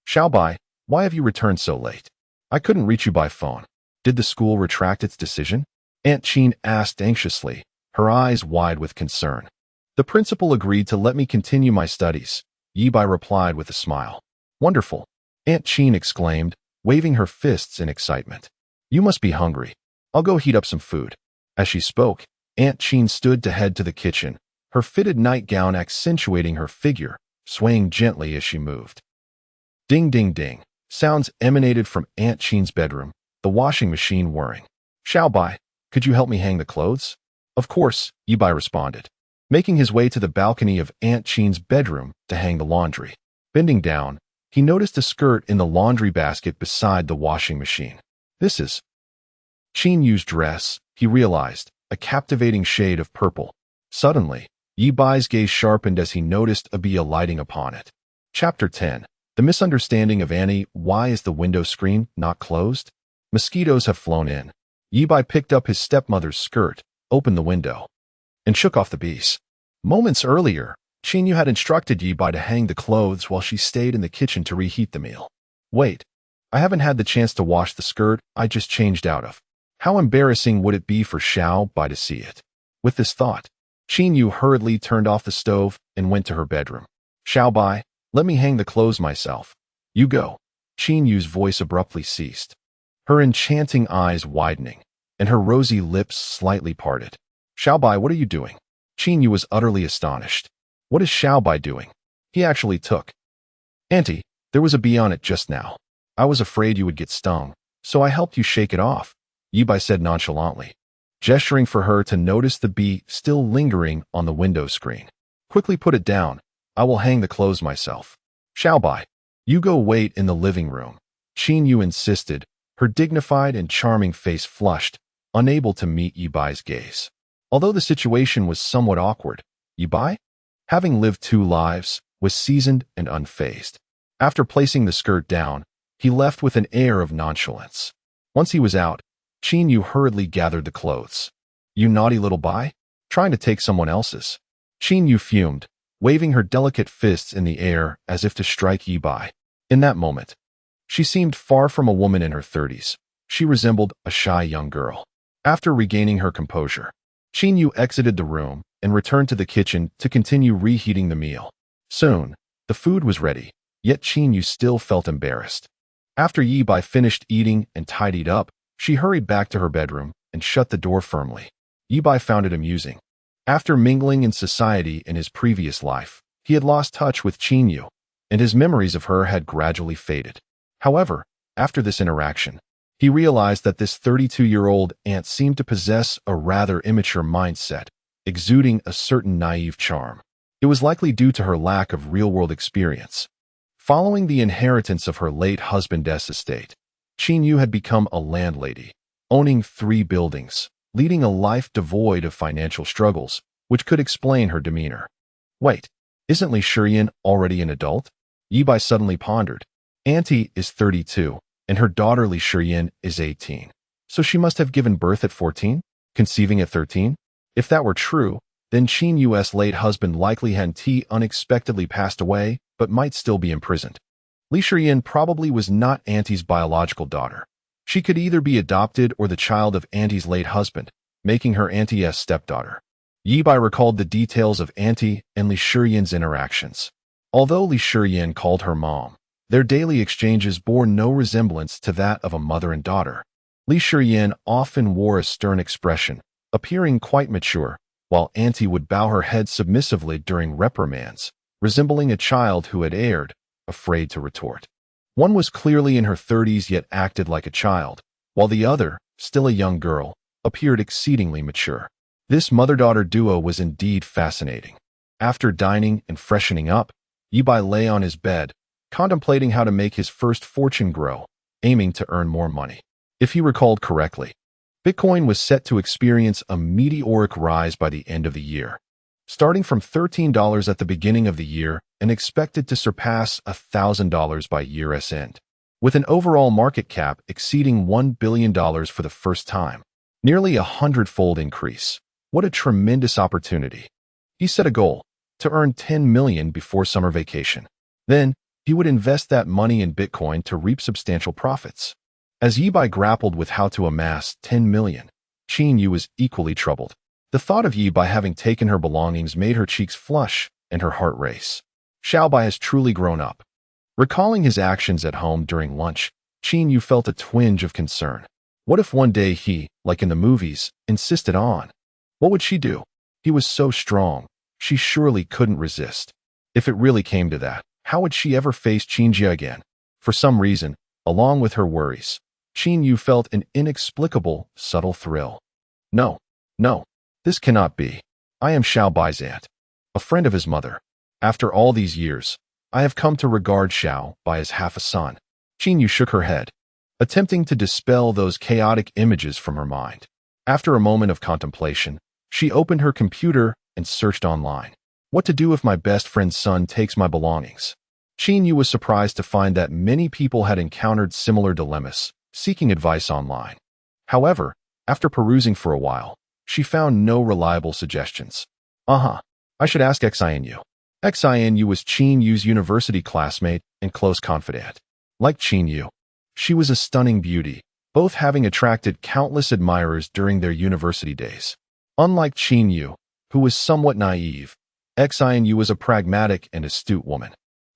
Xiao Bai, why have you returned so late? I couldn't reach you by phone. Did the school retract its decision? Aunt Chin asked anxiously, her eyes wide with concern. The principal agreed to let me continue my studies, Ye Bai replied with a smile. Wonderful, Aunt Chin exclaimed, waving her fists in excitement. You must be hungry. I'll go heat up some food. As she spoke, Aunt Chin stood to head to the kitchen, her fitted nightgown accentuating her figure, swaying gently as she moved. Ding ding ding. Sounds emanated from Aunt Chin's bedroom, the washing machine whirring. Xiao Bai, could you help me hang the clothes? Of course, Ye Bai responded, making his way to the balcony of Aunt Chin's bedroom to hang the laundry. Bending down, he noticed a skirt in the laundry basket beside the washing machine. This is Chin Yu's dress, he realized, a captivating shade of purple. Suddenly, Ye Bai's gaze sharpened as he noticed a bee alighting upon it. Chapter 10. The misunderstanding of Annie. Why is the window screen not closed? Mosquitoes have flown in. Ye Bai picked up his stepmother's skirt, opened the window, and shook off the bees. Moments earlier, Chin Yu had instructed Ye Bai to hang the clothes while she stayed in the kitchen to reheat the meal. Wait, I haven't had the chance to wash the skirt I just changed out of. How embarrassing would it be for Xiao Bai to see it? With this thought, Chin Yu hurriedly turned off the stove and went to her bedroom. Xiao Bai, let me hang the clothes myself. You go. Chin Yu's voice abruptly ceased, her enchanting eyes widening, and her rosy lips slightly parted. Xiao Bai, what are you doing? Chin Yu was utterly astonished. What is Xiao Bai doing? He actually took. Auntie, there was a bee on it just now. I was afraid you would get stung, so I helped you shake it off, Ye Bai said nonchalantly, gesturing for her to notice the bee still lingering on the window screen. Quickly put it down. I will hang the clothes myself. Xiao Bai, you go wait in the living room, Chin Yu insisted, her dignified and charming face flushed, unable to meet Ye Bai's gaze. Although the situation was somewhat awkward, Ye Bai, having lived 2 lives, was seasoned and unfazed. After placing the skirt down, he left with an air of nonchalance. Once he was out, Chin Yu hurriedly gathered the clothes. You naughty little Bai, trying to take someone else's. Chin Yu fumed, waving her delicate fists in the air as if to strike Ye Bai. In that moment, she seemed far from a woman in her 30s. She resembled a shy young girl. After regaining her composure, Chin Yu exited the room and returned to the kitchen to continue reheating the meal. Soon, the food was ready, yet Chin Yu still felt embarrassed. After Ye Bai finished eating and tidied up, she hurried back to her bedroom and shut the door firmly. Ye Bai found it amusing. After mingling in society in his previous life, he had lost touch with Chin Yu, and his memories of her had gradually faded. However, after this interaction, he realized that this 32-year-old aunt seemed to possess a rather immature mindset, exuding a certain naive charm. It was likely due to her lack of real-world experience. Following the inheritance of her late husband's estate, Chin Yu had become a landlady, owning 3 buildings, leading a life devoid of financial struggles, which could explain her demeanor. Wait, isn't Li Shiyan already an adult? Ye Bai suddenly pondered. Auntie is 32, and her daughter Li Shiyan is 18. So she must have given birth at 14, conceiving at 13? If that were true, then Chin Yu's late husband likely had unexpectedly passed away, but might still be imprisoned. Li Shiyan probably was not Auntie's biological daughter. She could either be adopted or the child of Auntie's late husband, making her Auntie's stepdaughter. Ye Bai recalled the details of Auntie and Li Shiyan's interactions. Although Li Shiyan called her mom, their daily exchanges bore no resemblance to that of a mother and daughter. Li Shiyan often wore a stern expression, appearing quite mature, while Auntie would bow her head submissively during reprimands, resembling a child who had erred, afraid to retort. One was clearly in her 30s yet acted like a child, while the other, still a young girl, appeared exceedingly mature. This mother-daughter duo was indeed fascinating. After dining and freshening up, Ye Bai lay on his bed, contemplating how to make his first fortune grow, aiming to earn more money. If he recalled correctly, Bitcoin was set to experience a meteoric rise by the end of the year, starting from $13 at the beginning of the year and expected to surpass $1,000 by year's end, with an overall market cap exceeding $1 billion for the first time. Nearly a 100-fold increase. What a tremendous opportunity. He set a goal to earn $10 million before summer vacation. Then, he would invest that money in Bitcoin to reap substantial profits. As Ye Bai grappled with how to amass $10 million, Qin Yu was equally troubled. The thought of Ye Bai having taken her belongings made her cheeks flush and her heart race. Xiao Bai has truly grown up. Recalling his actions at home during lunch, Qin Yu felt a twinge of concern. What if one day he, like in the movies, insisted on? What would she do? He was so strong, she surely couldn't resist. If it really came to that, how would she ever face Qin Jia again? For some reason, along with her worries, Qin Yu felt an inexplicable, subtle thrill. No, this cannot be. I am Xiao Bai's aunt, a friend of his mother. After all these years, I have come to regard Xiao Bai as half a son. Qin Yu shook her head, attempting to dispel those chaotic images from her mind. After a moment of contemplation, she opened her computer and searched online. What to do if my best friend's son takes my belongings? Qin Yu was surprised to find that many people had encountered similar dilemmas, seeking advice online. However, after perusing for a while, she found no reliable suggestions. I should ask Xinu. Xinu was Qin Yu's university classmate and close confidant. Like Qin Yu, she was a stunning beauty, both having attracted countless admirers during their university days. Unlike Qin Yu, who was somewhat naive, Xinu was a pragmatic and astute woman.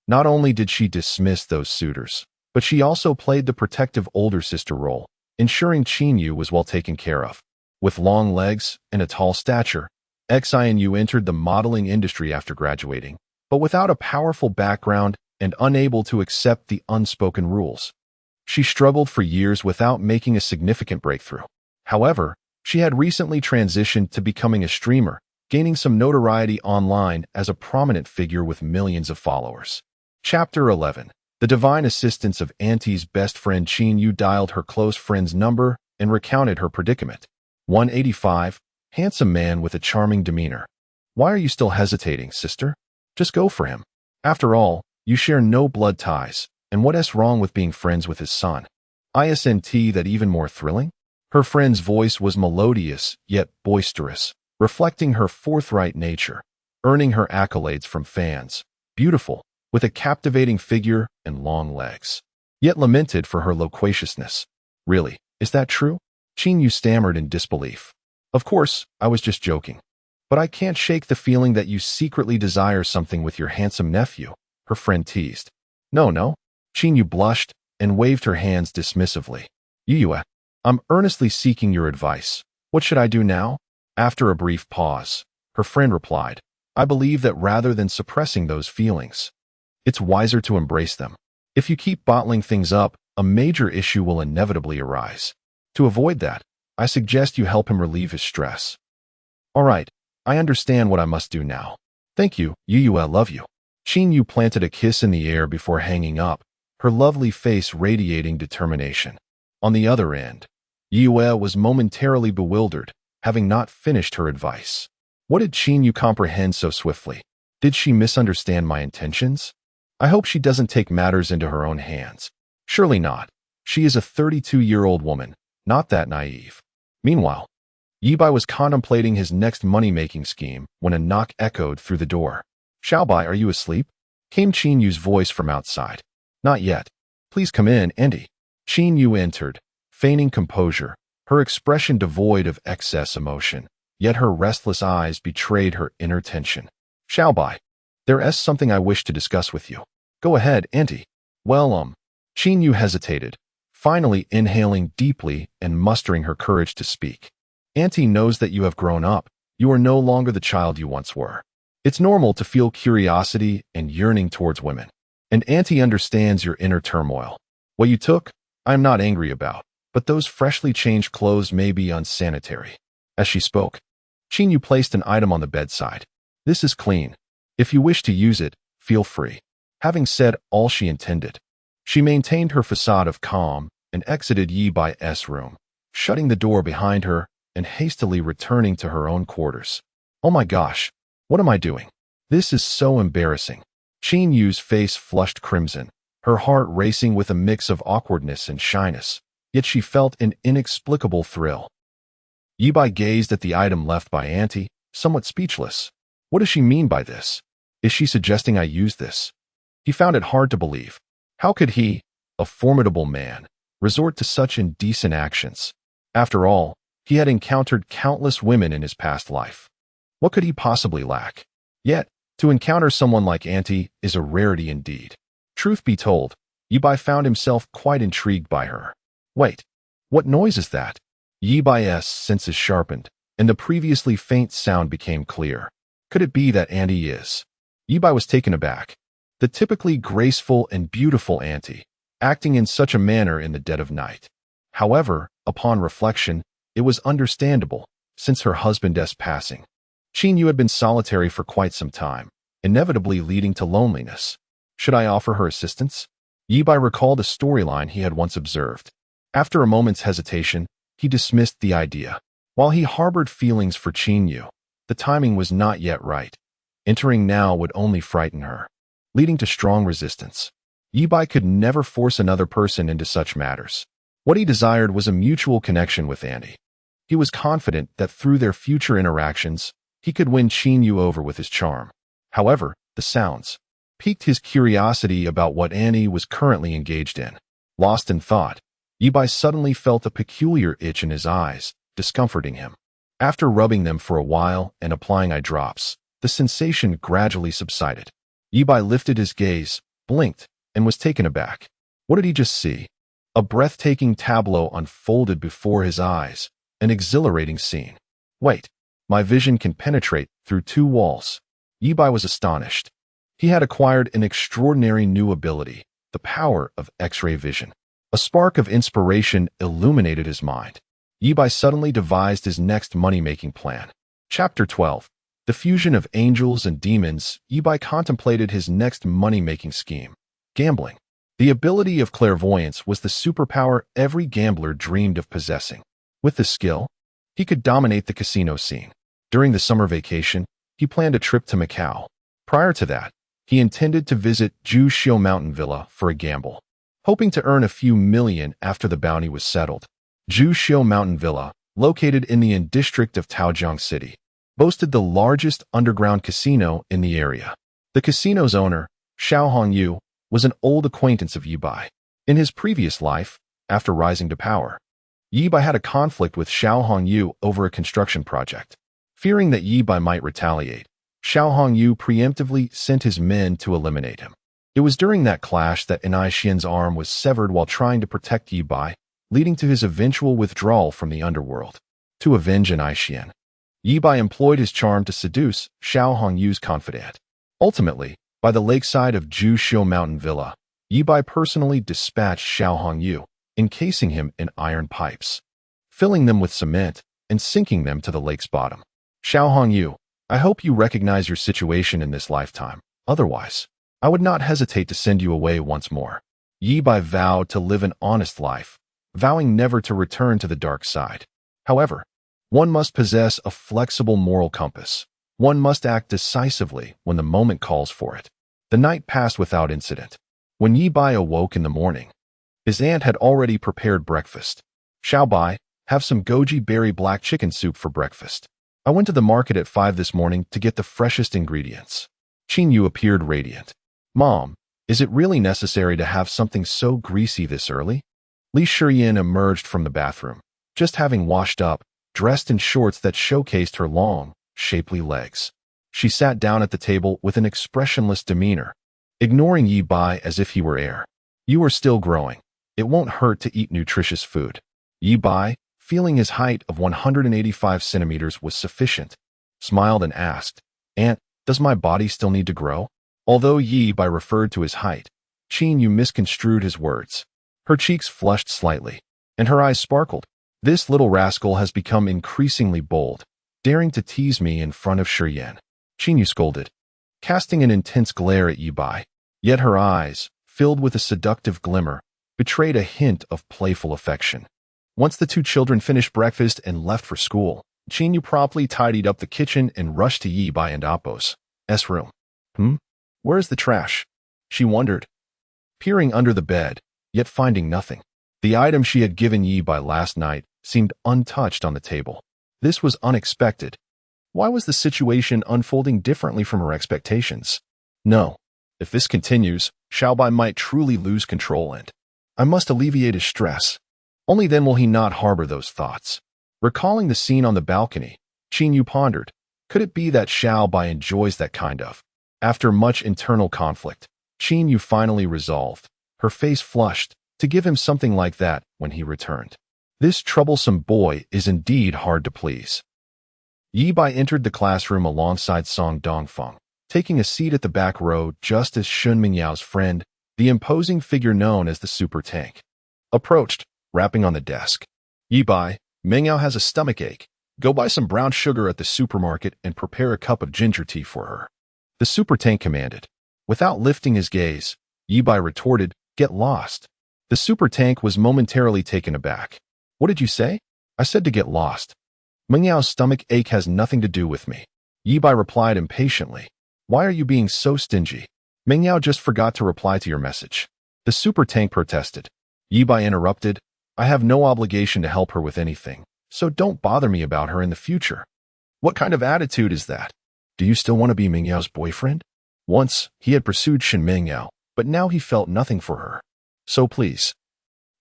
Not only did she dismiss those suitors, but she also played the protective older sister role, ensuring Qin Yu was well taken care of. With long legs and a tall stature, Xinu entered the modeling industry after graduating, but without a powerful background and unable to accept the unspoken rules. She struggled for years without making a significant breakthrough. However, she had recently transitioned to becoming a streamer, gaining some notoriety online as a prominent figure with millions of followers. Chapter 11. The divine assistance of Auntie's best friend Qin Yu dialed her close friend's number and recounted her predicament. 185. Handsome man with a charming demeanor. Why are you still hesitating, sister? Just go for him. After all, you share no blood ties, and what's wrong with being friends with his son? Isn't that even more thrilling? Her friend's voice was melodious, yet boisterous, reflecting her forthright nature, earning her accolades from fans. Beautiful, with a captivating figure and long legs, yet lamented for her loquaciousness. Really, is that true? Qin Yu stammered in disbelief. Of course, I was just joking. But I can't shake the feeling that you secretly desire something with your handsome nephew, her friend teased. No. Qin Yu blushed and waved her hands dismissively. Yue, I'm earnestly seeking your advice. What should I do now? After a brief pause, her friend replied, I believe that rather than suppressing those feelings, it's wiser to embrace them. If you keep bottling things up, a major issue will inevitably arise. To avoid that, I suggest you help him relieve his stress. All right, I understand what I must do now. Thank you, Yue, I love you. Qin Yu planted a kiss in the air before hanging up, her lovely face radiating determination. On the other end, Yue was momentarily bewildered, having not finished her advice. What did Qin Yu comprehend so swiftly? Did she misunderstand my intentions? I hope she doesn't take matters into her own hands. Surely not. She is a 32-year-old woman, not that naive. Meanwhile, Ye Bai was contemplating his next money-making scheme when a knock echoed through the door. Xiao Bai, are you asleep? Came Qin Yu's voice from outside. Not yet. Please come in, Andy. Qin Yu entered, feigning composure, her expression devoid of excess emotion, yet her restless eyes betrayed her inner tension. Xiao Bai, there's something I wish to discuss with you. Go ahead, Auntie. Well, Qin Yu hesitated, finally inhaling deeply and mustering her courage to speak. Auntie knows that you have grown up. You are no longer the child you once were. It's normal to feel curiosity and yearning towards women. And Auntie understands your inner turmoil. What you took, I am not angry about, but those freshly changed clothes may be unsanitary. As she spoke, Chinyu placed an item on the bedside. This is clean. If you wish to use it, feel free. Having said all she intended, she maintained her facade of calm and exited Ye Bai's room, shutting the door behind her and hastily returning to her own quarters. Oh my gosh, what am I doing? This is so embarrassing. Chinyu's face flushed crimson, her heart racing with a mix of awkwardness and shyness, yet she felt an inexplicable thrill. Ye Bai gazed at the item left by Auntie, somewhat speechless. What does she mean by this? Is she suggesting I use this? He found it hard to believe. How could he, a formidable man, resort to such indecent actions? After all, he had encountered countless women in his past life. What could he possibly lack? Yet, to encounter someone like Auntie is a rarity indeed. Truth be told, Ye Bai found himself quite intrigued by her. Wait, what noise is that? Ye Bai's senses sharpened, and the previously faint sound became clear. Could it be that Auntie is? Ye Bai was taken aback. The typically graceful and beautiful Auntie, acting in such a manner in the dead of night. However, upon reflection, it was understandable, since her husband's passing. Chinyu had been solitary for quite some time, inevitably leading to loneliness. Should I offer her assistance? Ye Bai recalled a storyline he had once observed. After a moment's hesitation, he dismissed the idea. While he harbored feelings for Chinyu, the timing was not yet right. Entering now would only frighten her, leading to strong resistance. Ye Bai could never force another person into such matters. What he desired was a mutual connection with Auntie. He was confident that through their future interactions, he could win Chinyu over with his charm. However, the sounds piqued his curiosity about what Auntie was currently engaged in. Lost in thought, Ye Bai suddenly felt a peculiar itch in his eyes, discomforting him. After rubbing them for a while and applying eye drops, the sensation gradually subsided. Ye Bai lifted his gaze, blinked, and was taken aback. What did he just see? A breathtaking tableau unfolded before his eyes, an exhilarating scene. Wait, my vision can penetrate through two walls. Ye Bai was astonished. He had acquired an extraordinary new ability, the power of X-ray vision. A spark of inspiration illuminated his mind. Ye Bai suddenly devised his next money-making plan. Chapter 12. The fusion of angels and demons. Ye Bai contemplated his next money-making scheme. Gambling. The ability of clairvoyance was the superpower every gambler dreamed of possessing. With this skill, he could dominate the casino scene. During the summer vacation, he planned a trip to Macau. Prior to that, he intended to visit Juxiu Mountain Villa for a gamble, hoping to earn a few million after the bounty was settled. Juxiu Mountain Villa, located in the district of Taojiang City, boasted the largest underground casino in the area. The casino's owner, Xiao Hongyu, was an old acquaintance of Ye Bai. In his previous life, after rising to power, Ye Bai had a conflict with Xiao Hongyu over a construction project. Fearing that Ye Bai might retaliate, Xiao Hongyu preemptively sent his men to eliminate him. It was during that clash that Anai Xian's arm was severed while trying to protect Ye Bai, leading to his eventual withdrawal from the underworld. To avenge Anai Xian, Ye Bai employed his charm to seduce Xiao Hongyu's confidant. Ultimately, by the lakeside of Juxiu Mountain Villa, Ye Bai personally dispatched Xiao Hongyu, encasing him in iron pipes, filling them with cement, and sinking them to the lake's bottom. Xiao Hongyu, I hope you recognize your situation in this lifetime. Otherwise, I would not hesitate to send you away once more. Ye Bai vowed to live an honest life, vowing never to return to the dark side. However, one must possess a flexible moral compass. One must act decisively when the moment calls for it. The night passed without incident. When Ye Bai awoke in the morning, his aunt had already prepared breakfast. Xiao Bai, have some goji berry black chicken soup for breakfast. I went to the market at 5 this morning to get the freshest ingredients. Chinyu appeared radiant. Mom, is it really necessary to have something so greasy this early? Li Shiyin emerged from the bathroom, just having washed up, dressed in shorts that showcased her long, shapely legs. She sat down at the table with an expressionless demeanor, ignoring Ye Bai as if he were air. You are still growing. It won't hurt to eat nutritious food. Ye Bai, feeling his height of 185 centimeters was sufficient, smiled and asked, Aunt, Does my body still need to grow? Although Ye Bai referred to his height, Qin Yu misconstrued his words. Her cheeks flushed slightly, and her eyes sparkled. This little rascal has become increasingly bold, daring to tease me in front of Shi Yan. Qin Yu scolded, casting an intense glare at Ye Bai. Yet her eyes, filled with a seductive glimmer, betrayed a hint of playful affection. Once the two children finished breakfast and left for school, Qin Yu promptly tidied up the kitchen and rushed to Ye Bai and Appo's room. Where's the trash? She wondered, peering under the bed, yet finding nothing. The item she had given Ye Bai last night seemed untouched on the table. This was unexpected. Why was the situation unfolding differently from her expectations? No. If this continues, Xiao Bai might truly lose control and I must alleviate his stress. Only then will he not harbor those thoughts. Recalling the scene on the balcony, Qin Yu pondered, could it be that Xiao Bai enjoys that kind of? After much internal conflict, Qin Yu finally resolved, her face flushed, to give him something like that when he returned. This troublesome boy is indeed hard to please. Ye Bai entered the classroom alongside Song Dongfeng, taking a seat at the back row just as Shun Mingyao's friend, the imposing figure known as the Super Tank, approached, rapping on the desk. Ye Bai, Mingyao has a stomachache. Go buy some brown sugar at the supermarket and prepare a cup of ginger tea for her. The Super Tank commanded. Without lifting his gaze, Ye Bai retorted, get lost. The Super Tank was momentarily taken aback. What did you say? I said to get lost. Mingyao's stomach ache has nothing to do with me. Ye Bai replied impatiently. Why are you being so stingy? Mingyao just forgot to reply to your message. The Super Tank protested. Ye Bai interrupted. I have no obligation to help her with anything, so don't bother me about her in the future. What kind of attitude is that? Do you still want to be Mingyao's boyfriend? Once, he had pursued Shin Mingyao, but now he felt nothing for her. So please,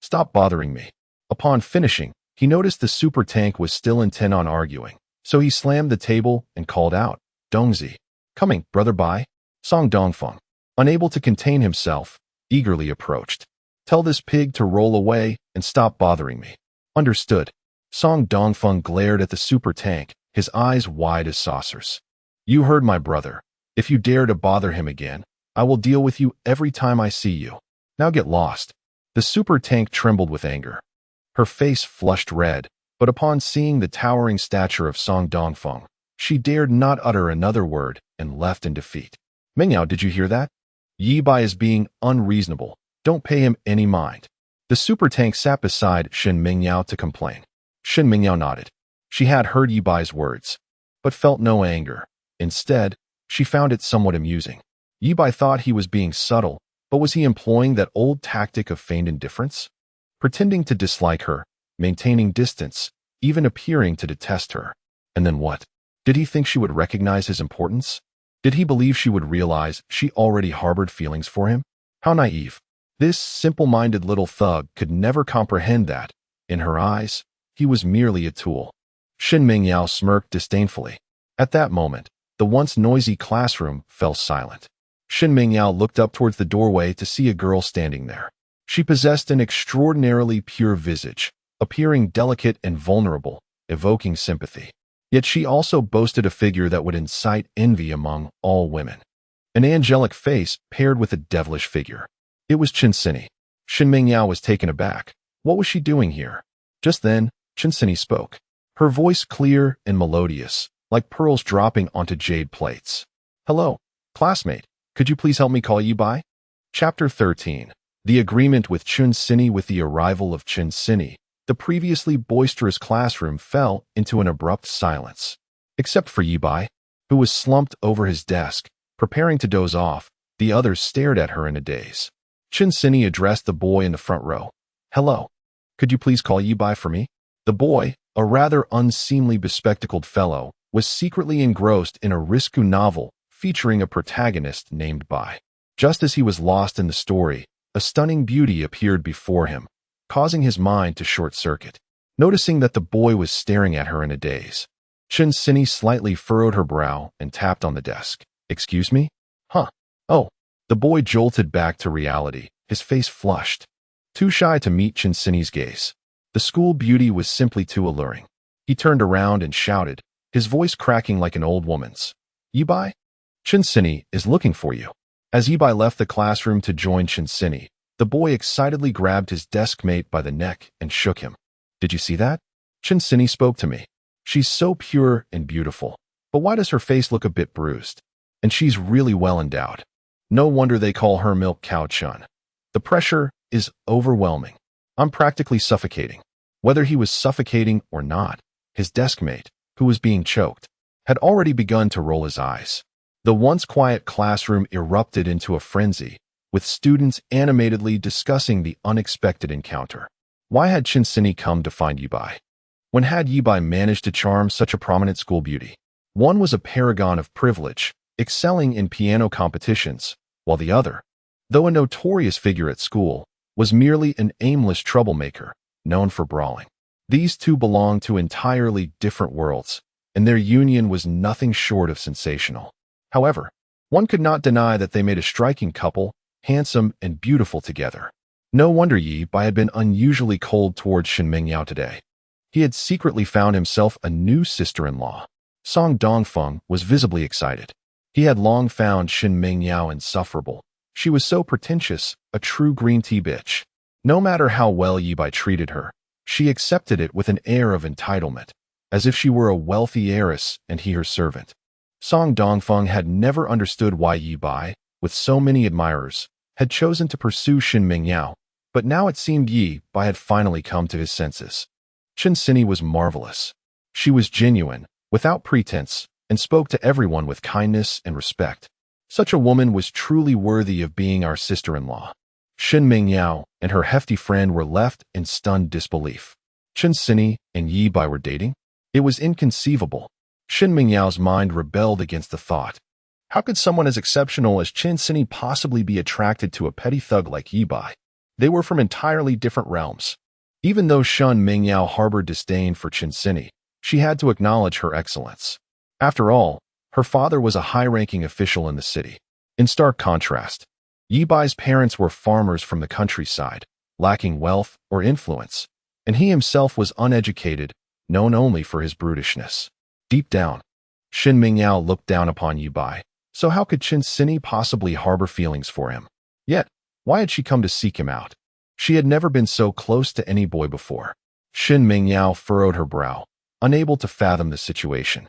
stop bothering me. Upon finishing, he noticed the Super Tank was still intent on arguing, so he slammed the table and called out, Dongzi. Coming, Brother Bai. Song Dongfeng, unable to contain himself, eagerly approached. Tell this pig to roll away and stop bothering me. Understood. Song Dongfeng glared at the Super Tank, his eyes wide as saucers. You heard my brother. If you dare to bother him again, I will deal with you every time I see you. Now get lost. The Super Tank trembled with anger. Her face flushed red, but upon seeing the towering stature of Song Dongfeng, she dared not utter another word and left in defeat. Mingyao, did you hear that? Ye Bai is being unreasonable. Don't pay him any mind. The Super Tank sat beside Shin Mingyao to complain. Shin Mingyao nodded. She had heard Ye Bai's words, but felt no anger. Instead, she found it somewhat amusing. Ye Bai thought he was being subtle, but was he employing that old tactic of feigned indifference? Pretending to dislike her, maintaining distance, even appearing to detest her. And then what? Did he think she would recognize his importance? Did he believe she would realize she already harbored feelings for him? How naive. This simple-minded little thug could never comprehend that, in her eyes, he was merely a tool. Shin Mingyao smirked disdainfully. At that moment, the once noisy classroom fell silent. Shin Mingyao looked up towards the doorway to see a girl standing there. She possessed an extraordinarily pure visage, appearing delicate and vulnerable, evoking sympathy. Yet she also boasted a figure that would incite envy among all women. An angelic face paired with a devilish figure. It was Chinsini. Shin Mingyao was taken aback. What was she doing here? Just then, Chinsini spoke. Her voice clear and melodious, like pearls dropping onto jade plates. Hello, classmate. Could you please help me call Ye Bai? Chapter 13. The agreement with Chinsini. With the arrival of Chinsini, the previously boisterous classroom fell into an abrupt silence. Except for Ye Bai, who was slumped over his desk, preparing to doze off, the others stared at her in a daze. Chinsini addressed the boy in the front row. Hello. Could you please call Ye Bai for me? The boy, a rather unseemly bespectacled fellow, was secretly engrossed in a risque novel featuring a protagonist named Bai. Just as he was lost in the story, a stunning beauty appeared before him, causing his mind to short-circuit. Noticing that the boy was staring at her in a daze, Chinsini slightly furrowed her brow and tapped on the desk. Excuse me? Huh. Oh. The boy jolted back to reality, his face flushed. Too shy to meet Chinsini's gaze. The school beauty was simply too alluring. He turned around and shouted, his voice cracking like an old woman's. Ye Bai? Chinsini is looking for you. As Ye Bai left the classroom to join Chinsini, the boy excitedly grabbed his desk mate by the neck and shook him. Did you see that? Chinsini spoke to me. She's so pure and beautiful, but why does her face look a bit bruised? And she's really well endowed. No wonder they call her Milk Cow Chun. The pressure is overwhelming. I'm practically suffocating. Whether he was suffocating or not, his desk mate, who was being choked, had already begun to roll his eyes. The once quiet classroom erupted into a frenzy, with students animatedly discussing the unexpected encounter. Why had Chinsini come to find Ye Bai? When had Ye Bai managed to charm such a prominent school beauty? One was a paragon of privilege, excelling in piano competitions, while the other, though a notorious figure at school, was merely an aimless troublemaker, known for brawling. These two belonged to entirely different worlds, and their union was nothing short of sensational. However, one could not deny that they made a striking couple, handsome and beautiful together. No wonder Ye Bai had been unusually cold towards Shin Mingyao today. He had secretly found himself a new sister-in-law. Song Dongfeng was visibly excited. He had long found Shin Mingyao insufferable. She was so pretentious, a true green tea bitch. No matter how well Ye Bai treated her, she accepted it with an air of entitlement, as if she were a wealthy heiress and he her servant. Song Dongfeng had never understood why Ye Bai, with so many admirers, had chosen to pursue Shin Mingyao, but now it seemed Ye Bai had finally come to his senses. Chinsini was marvelous. She was genuine, without pretense, and spoke to everyone with kindness and respect. Such a woman was truly worthy of being our sister-in-law. Shin Mingyao and her hefty friend were left in stunned disbelief. Chinsini and Ye Bai were dating? It was inconceivable. Shin Mingyao's mind rebelled against the thought. How could someone as exceptional as Chinsini possibly be attracted to a petty thug like Ye Bai? They were from entirely different realms. Even though Shin Mingyao harbored disdain for Chinsini, she had to acknowledge her excellence. After all, her father was a high-ranking official in the city. In stark contrast, Ye Bai's parents were farmers from the countryside, lacking wealth or influence, and he himself was uneducated, known only for his brutishness. Deep down, Shin Mingyao looked down upon Ye Bai, so how could Chinsini possibly harbor feelings for him? Yet, why had she come to seek him out? She had never been so close to any boy before. Shin Mingyao furrowed her brow, unable to fathom the situation.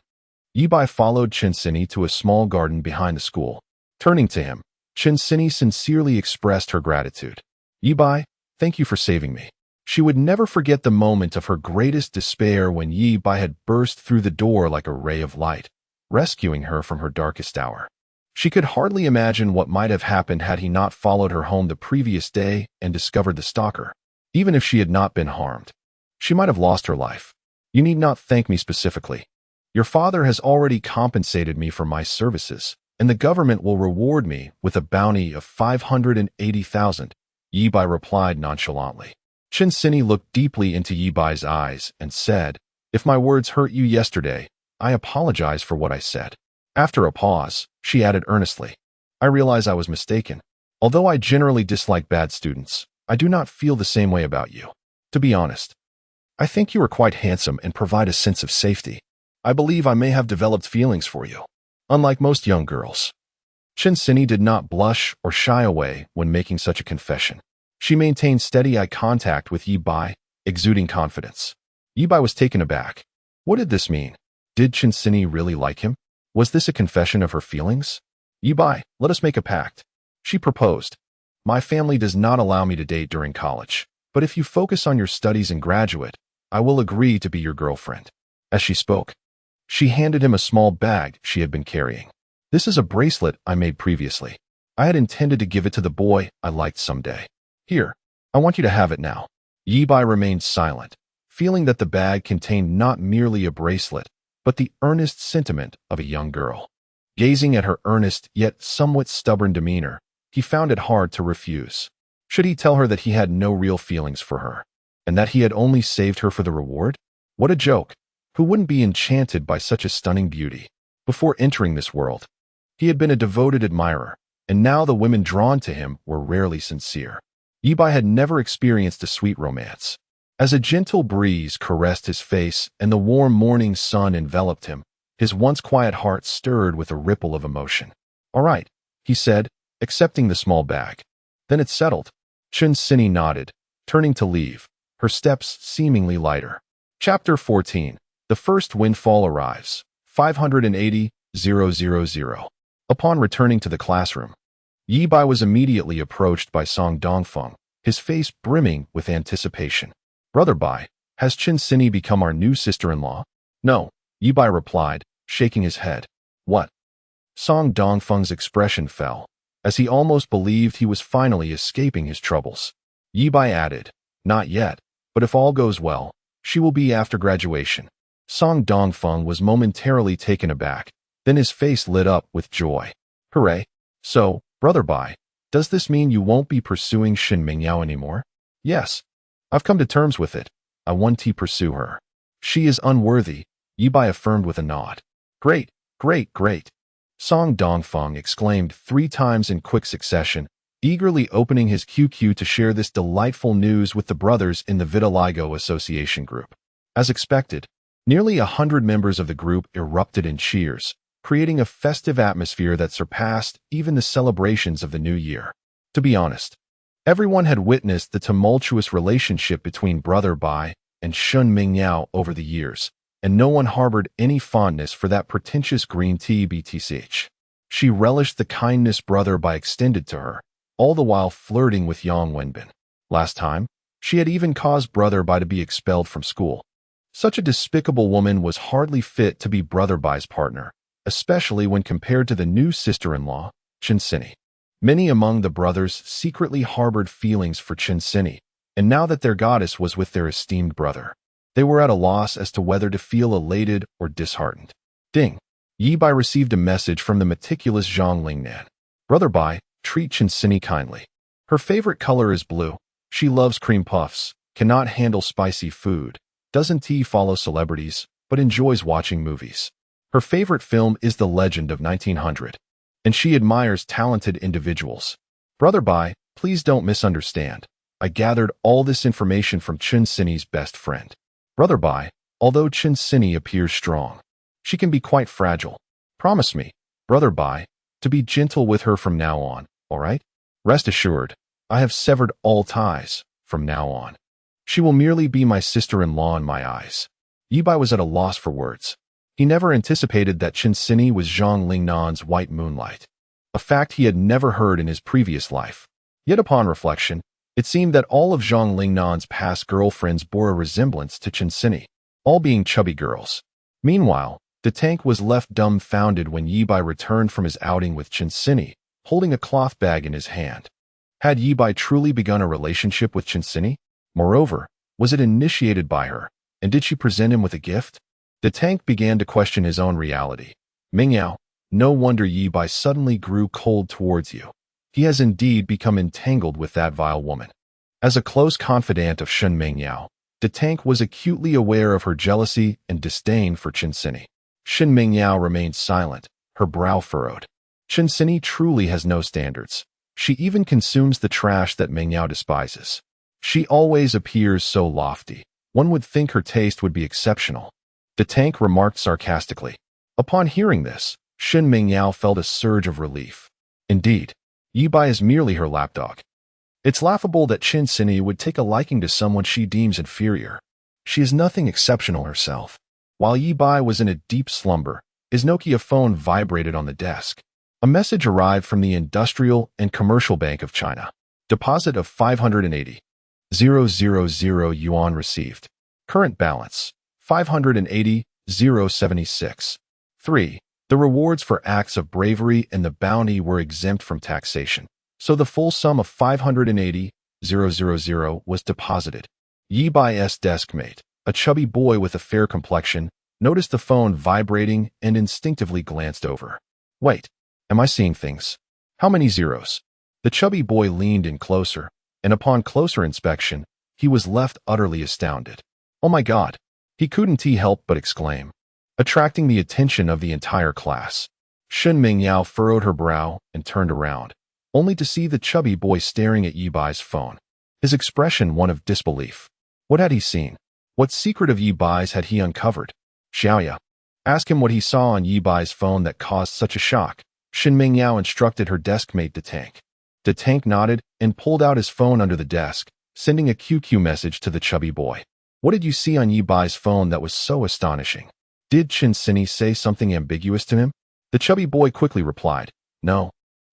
Ye Bai followed Chinsini to a small garden behind the school. Turning to him, Chinsini sincerely expressed her gratitude. Ye Bai, thank you for saving me. She would never forget the moment of her greatest despair when Ye Bai had burst through the door like a ray of light, rescuing her from her darkest hour. She could hardly imagine what might have happened had he not followed her home the previous day and discovered the stalker. Even if she had not been harmed, she might have lost her life. You need not thank me specifically. Your father has already compensated me for my services, and the government will reward me with a bounty of 580,000, Ye Bai replied nonchalantly. Chinsini looked deeply into Ye Bai's eyes and said, If my words hurt you yesterday, I apologize for what I said. After a pause, she added earnestly, I realize I was mistaken. Although I generally dislike bad students, I do not feel the same way about you. To be honest, I think you are quite handsome and provide a sense of safety. I believe I may have developed feelings for you, unlike most young girls. Chinsini did not blush or shy away when making such a confession. She maintained steady eye contact with Ye Bai, exuding confidence. Ye Bai was taken aback. What did this mean? Did Chinsini really like him? Was this a confession of her feelings? Ye Bai, let us make a pact. She proposed. My family does not allow me to date during college, but if you focus on your studies and graduate, I will agree to be your girlfriend. As she spoke, she handed him a small bag she had been carrying. This is a bracelet I made previously. I had intended to give it to the boy I liked someday. Here, I want you to have it now. Ye Bai remained silent, feeling that the bag contained not merely a bracelet, but the earnest sentiment of a young girl. Gazing at her earnest yet somewhat stubborn demeanor, he found it hard to refuse. Should he tell her that he had no real feelings for her, and that he had only saved her for the reward? What a joke! Who wouldn't be enchanted by such a stunning beauty? Before entering this world, he had been a devoted admirer, and now the women drawn to him were rarely sincere. Ye Bai had never experienced a sweet romance. As a gentle breeze caressed his face and the warm morning sun enveloped him, his once quiet heart stirred with a ripple of emotion. All right, he said, accepting the small bag. Then it's settled. Chen Sini nodded, turning to leave, her steps seemingly lighter. Chapter 14. The first windfall arrives. 580,000. Upon returning to the classroom, Ye Bai was immediately approached by Song Dongfeng, his face brimming with anticipation. Brother Bai, has Chen Sini become our new sister-in-law? No, Ye Bai replied, shaking his head. What? Song Dongfeng's expression fell, as he almost believed he was finally escaping his troubles. Ye Bai added, not yet, but if all goes well, she will be after graduation. Song Dongfeng was momentarily taken aback, then his face lit up with joy. Hooray! So, Brother Bai, does this mean you won't be pursuing Shin Mingyao anymore? Yes. I've come to terms with it. I want to pursue her. She is unworthy, Ye Bai affirmed with a nod. Great, great, great. Song Dongfeng exclaimed 3 times in quick succession, eagerly opening his QQ to share this delightful news with the brothers in the Vitiligo Association group. As expected, nearly 100 members of the group erupted in cheers, creating a festive atmosphere that surpassed even the celebrations of the new year. To be honest, everyone had witnessed the tumultuous relationship between Brother Bai and Shun Mingyao over the years, and no one harbored any fondness for that pretentious green tea BTCH. She relished the kindness Brother Bai extended to her, all the while flirting with Yang Wenbin. Last time, she had even caused Brother Bai to be expelled from school. Such a despicable woman was hardly fit to be Brother Bai's partner, especially when compared to the new sister-in-law, Chen Sini. Many among the brothers secretly harbored feelings for Chen Sini, and now that their goddess was with their esteemed brother, they were at a loss as to whether to feel elated or disheartened. Ding! Ye Bai received a message from the meticulous Zhang Lingnan. Brother Bai, treat Chen Sini kindly. Her favorite color is blue. She loves cream puffs, cannot handle spicy food, doesn't follow celebrities, but enjoys watching movies. Her favorite film is The Legend of 1900, and she admires talented individuals. Brother Bai, please don't misunderstand. I gathered all this information from Chen Sini's best friend. Brother Bai, although Chen Sini appears strong, she can be quite fragile. Promise me, Brother Bai, to be gentle with her from now on, all right? Rest assured, I have severed all ties from now on. She will merely be my sister-in-law in my eyes. Ye Bai was at a loss for words. He never anticipated that Chen Sini was Zhang Lingnan's white moonlight, a fact he had never heard in his previous life. Yet upon reflection, it seemed that all of Zhang Lingnan's past girlfriends bore a resemblance to Chen Sini, all being chubby girls. Meanwhile, the tank was left dumbfounded when Ye Bai returned from his outing with Chen Sini, holding a cloth bag in his hand. Had Ye Bai truly begun a relationship with Chen Sini? Moreover, was it initiated by her, and did she present him with a gift? The tank began to question his own reality. Mingyao, no wonder Ye Bai suddenly grew cold towards you. He has indeed become entangled with that vile woman. As a close confidant of Shun Mingyao, the tank was acutely aware of her jealousy and disdain for Chen Sini. Shin Mingyao remained silent, her brow furrowed. Chen Sini truly has no standards. She even consumes the trash that Mingyao despises. She always appears so lofty. One would think her taste would be exceptional. The tank remarked sarcastically. Upon hearing this, Shin Mingyao felt a surge of relief. Indeed, Ye Bai is merely her lapdog. It's laughable that Chen Sini would take a liking to someone she deems inferior. She is nothing exceptional herself. While Ye Bai was in a deep slumber, his Nokia phone vibrated on the desk. A message arrived from the Industrial and Commercial Bank of China. Deposit of 580,000 yuan received. Current balance, 580,076. 3. The rewards for acts of bravery and the bounty were exempt from taxation, so the full sum of 580,000 was deposited. Ye Bai's deskmate, a chubby boy with a fair complexion, noticed the phone vibrating and instinctively glanced over. Wait, am I seeing things? How many zeros? The chubby boy leaned in closer, and upon closer inspection, he was left utterly astounded. Oh my God! He couldn't help but exclaim, attracting the attention of the entire class. Shin Mingyao furrowed her brow and turned around, only to see the chubby boy staring at Ye Bai's phone, his expression one of disbelief. What had he seen? What secret of Ye Bai's had he uncovered? Xiaoya, ask him what he saw on Ye Bai's phone that caused such a shock, Shin Mingyao instructed her deskmate Detank. Detank nodded and pulled out his phone under the desk, sending a QQ message to the chubby boy. What did you see on Ye Bai's phone that was so astonishing? Did Chin Sini say something ambiguous to him? The chubby boy quickly replied, no.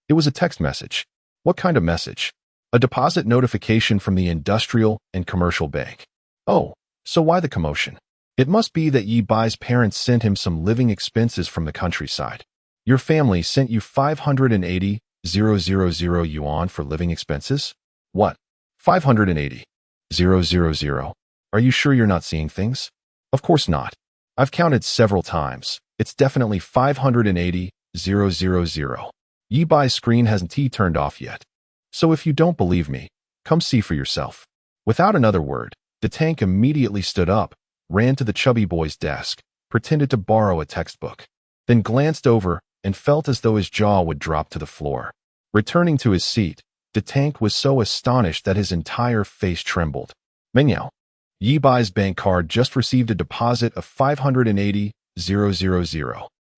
It was a text message. What kind of message? A deposit notification from the industrial and commercial bank. Oh, so why the commotion? It must be that Ye Bai's parents sent him some living expenses from the countryside. Your family sent you 580,000 yuan for living expenses? What? 580,000? Are you sure you're not seeing things? Of course not. I've counted several times. It's definitely 580,000. Ye Bai's screen hasn't turned off yet. So if you don't believe me, come see for yourself. Without another word, the tank immediately stood up, ran to the chubby boy's desk, pretended to borrow a textbook, then glanced over and felt as though his jaw would drop to the floor. Returning to his seat, the tank was so astonished that his entire face trembled. Mingyao, Ye Bai's bank card just received a deposit of 580,000.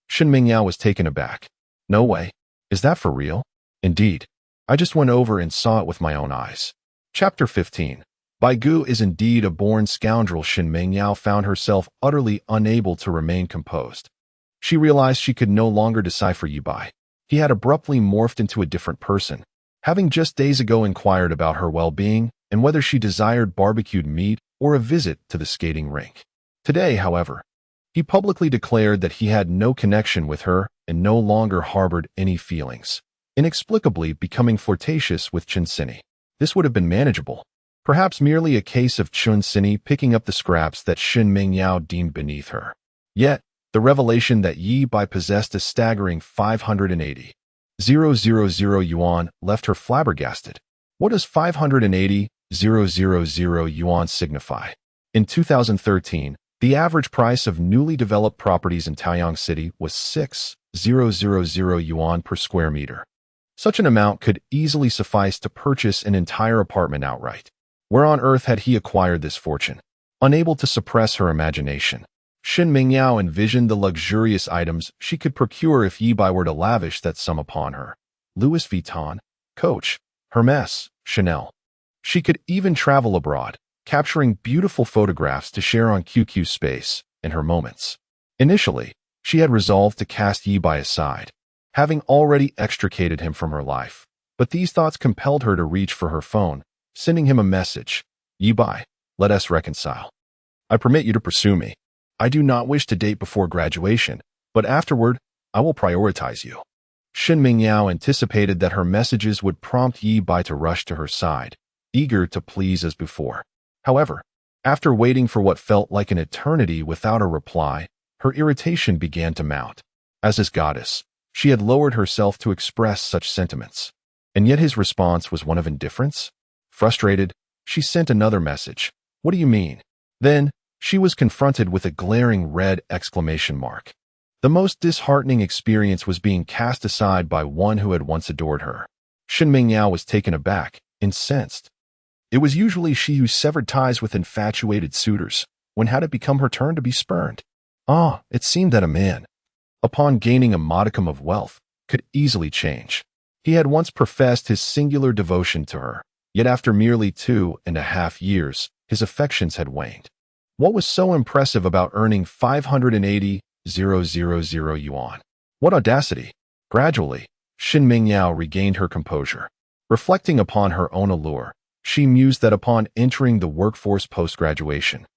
Shin Mingyao was taken aback. No way. Is that for real? Indeed. I just went over and saw it with my own eyes. Chapter 15. Bai Gu is indeed a born scoundrel. Shin Mingyao found herself utterly unable to remain composed. She realized she could no longer decipher Ye Bai. He had abruptly morphed into a different person, having just days ago inquired about her well-being and whether she desired barbecued meat or a visit to the skating rink. Today, however, he publicly declared that he had no connection with her and no longer harbored any feelings, inexplicably becoming flirtatious with Chin Sini. This would have been manageable. Perhaps merely a case of Chin Sini picking up the scraps that Shin Mingyao deemed beneath her. Yet, the revelation that Ye Bai possessed a staggering 580,000 yuan left her flabbergasted. What does 580,000 yuan signify? In 2013, the average price of newly developed properties in Taiyang City was 6,000 yuan per square meter. Such an amount could easily suffice to purchase an entire apartment outright. Where on earth had he acquired this fortune? Unable to suppress her imagination, Shin Mingyao envisioned the luxurious items she could procure if Ye Bai were to lavish that sum upon her. Louis Vuitton, Coach, Hermes, Chanel. She could even travel abroad, capturing beautiful photographs to share on QQ Space in her moments. Initially, she had resolved to cast Ye Bai aside, having already extricated him from her life. But these thoughts compelled her to reach for her phone, sending him a message. Ye Bai, let us reconcile. I permit you to pursue me. I do not wish to date before graduation, but afterward, I will prioritize you. Shin Mingyao anticipated that her messages would prompt Ye Bai to rush to her side, eager to please as before. However, after waiting for what felt like an eternity without a reply, her irritation began to mount. As his goddess, she had lowered herself to express such sentiments. And yet his response was one of indifference? Frustrated, she sent another message. What do you mean? Then, she was confronted with a glaring red exclamation mark. The most disheartening experience was being cast aside by one who had once adored her. Shin Mingyao was taken aback, incensed. It was usually she who severed ties with infatuated suitors. When had it become her turn to be spurned? It seemed that a man, upon gaining a modicum of wealth, could easily change. He had once professed his singular devotion to her, yet after merely 2.5 years, his affections had waned. What was so impressive about earning 580,000 yuan? What audacity! Gradually, Shin Mingyao regained her composure. Reflecting upon her own allure, she mused that upon entering the workforce post-graduation,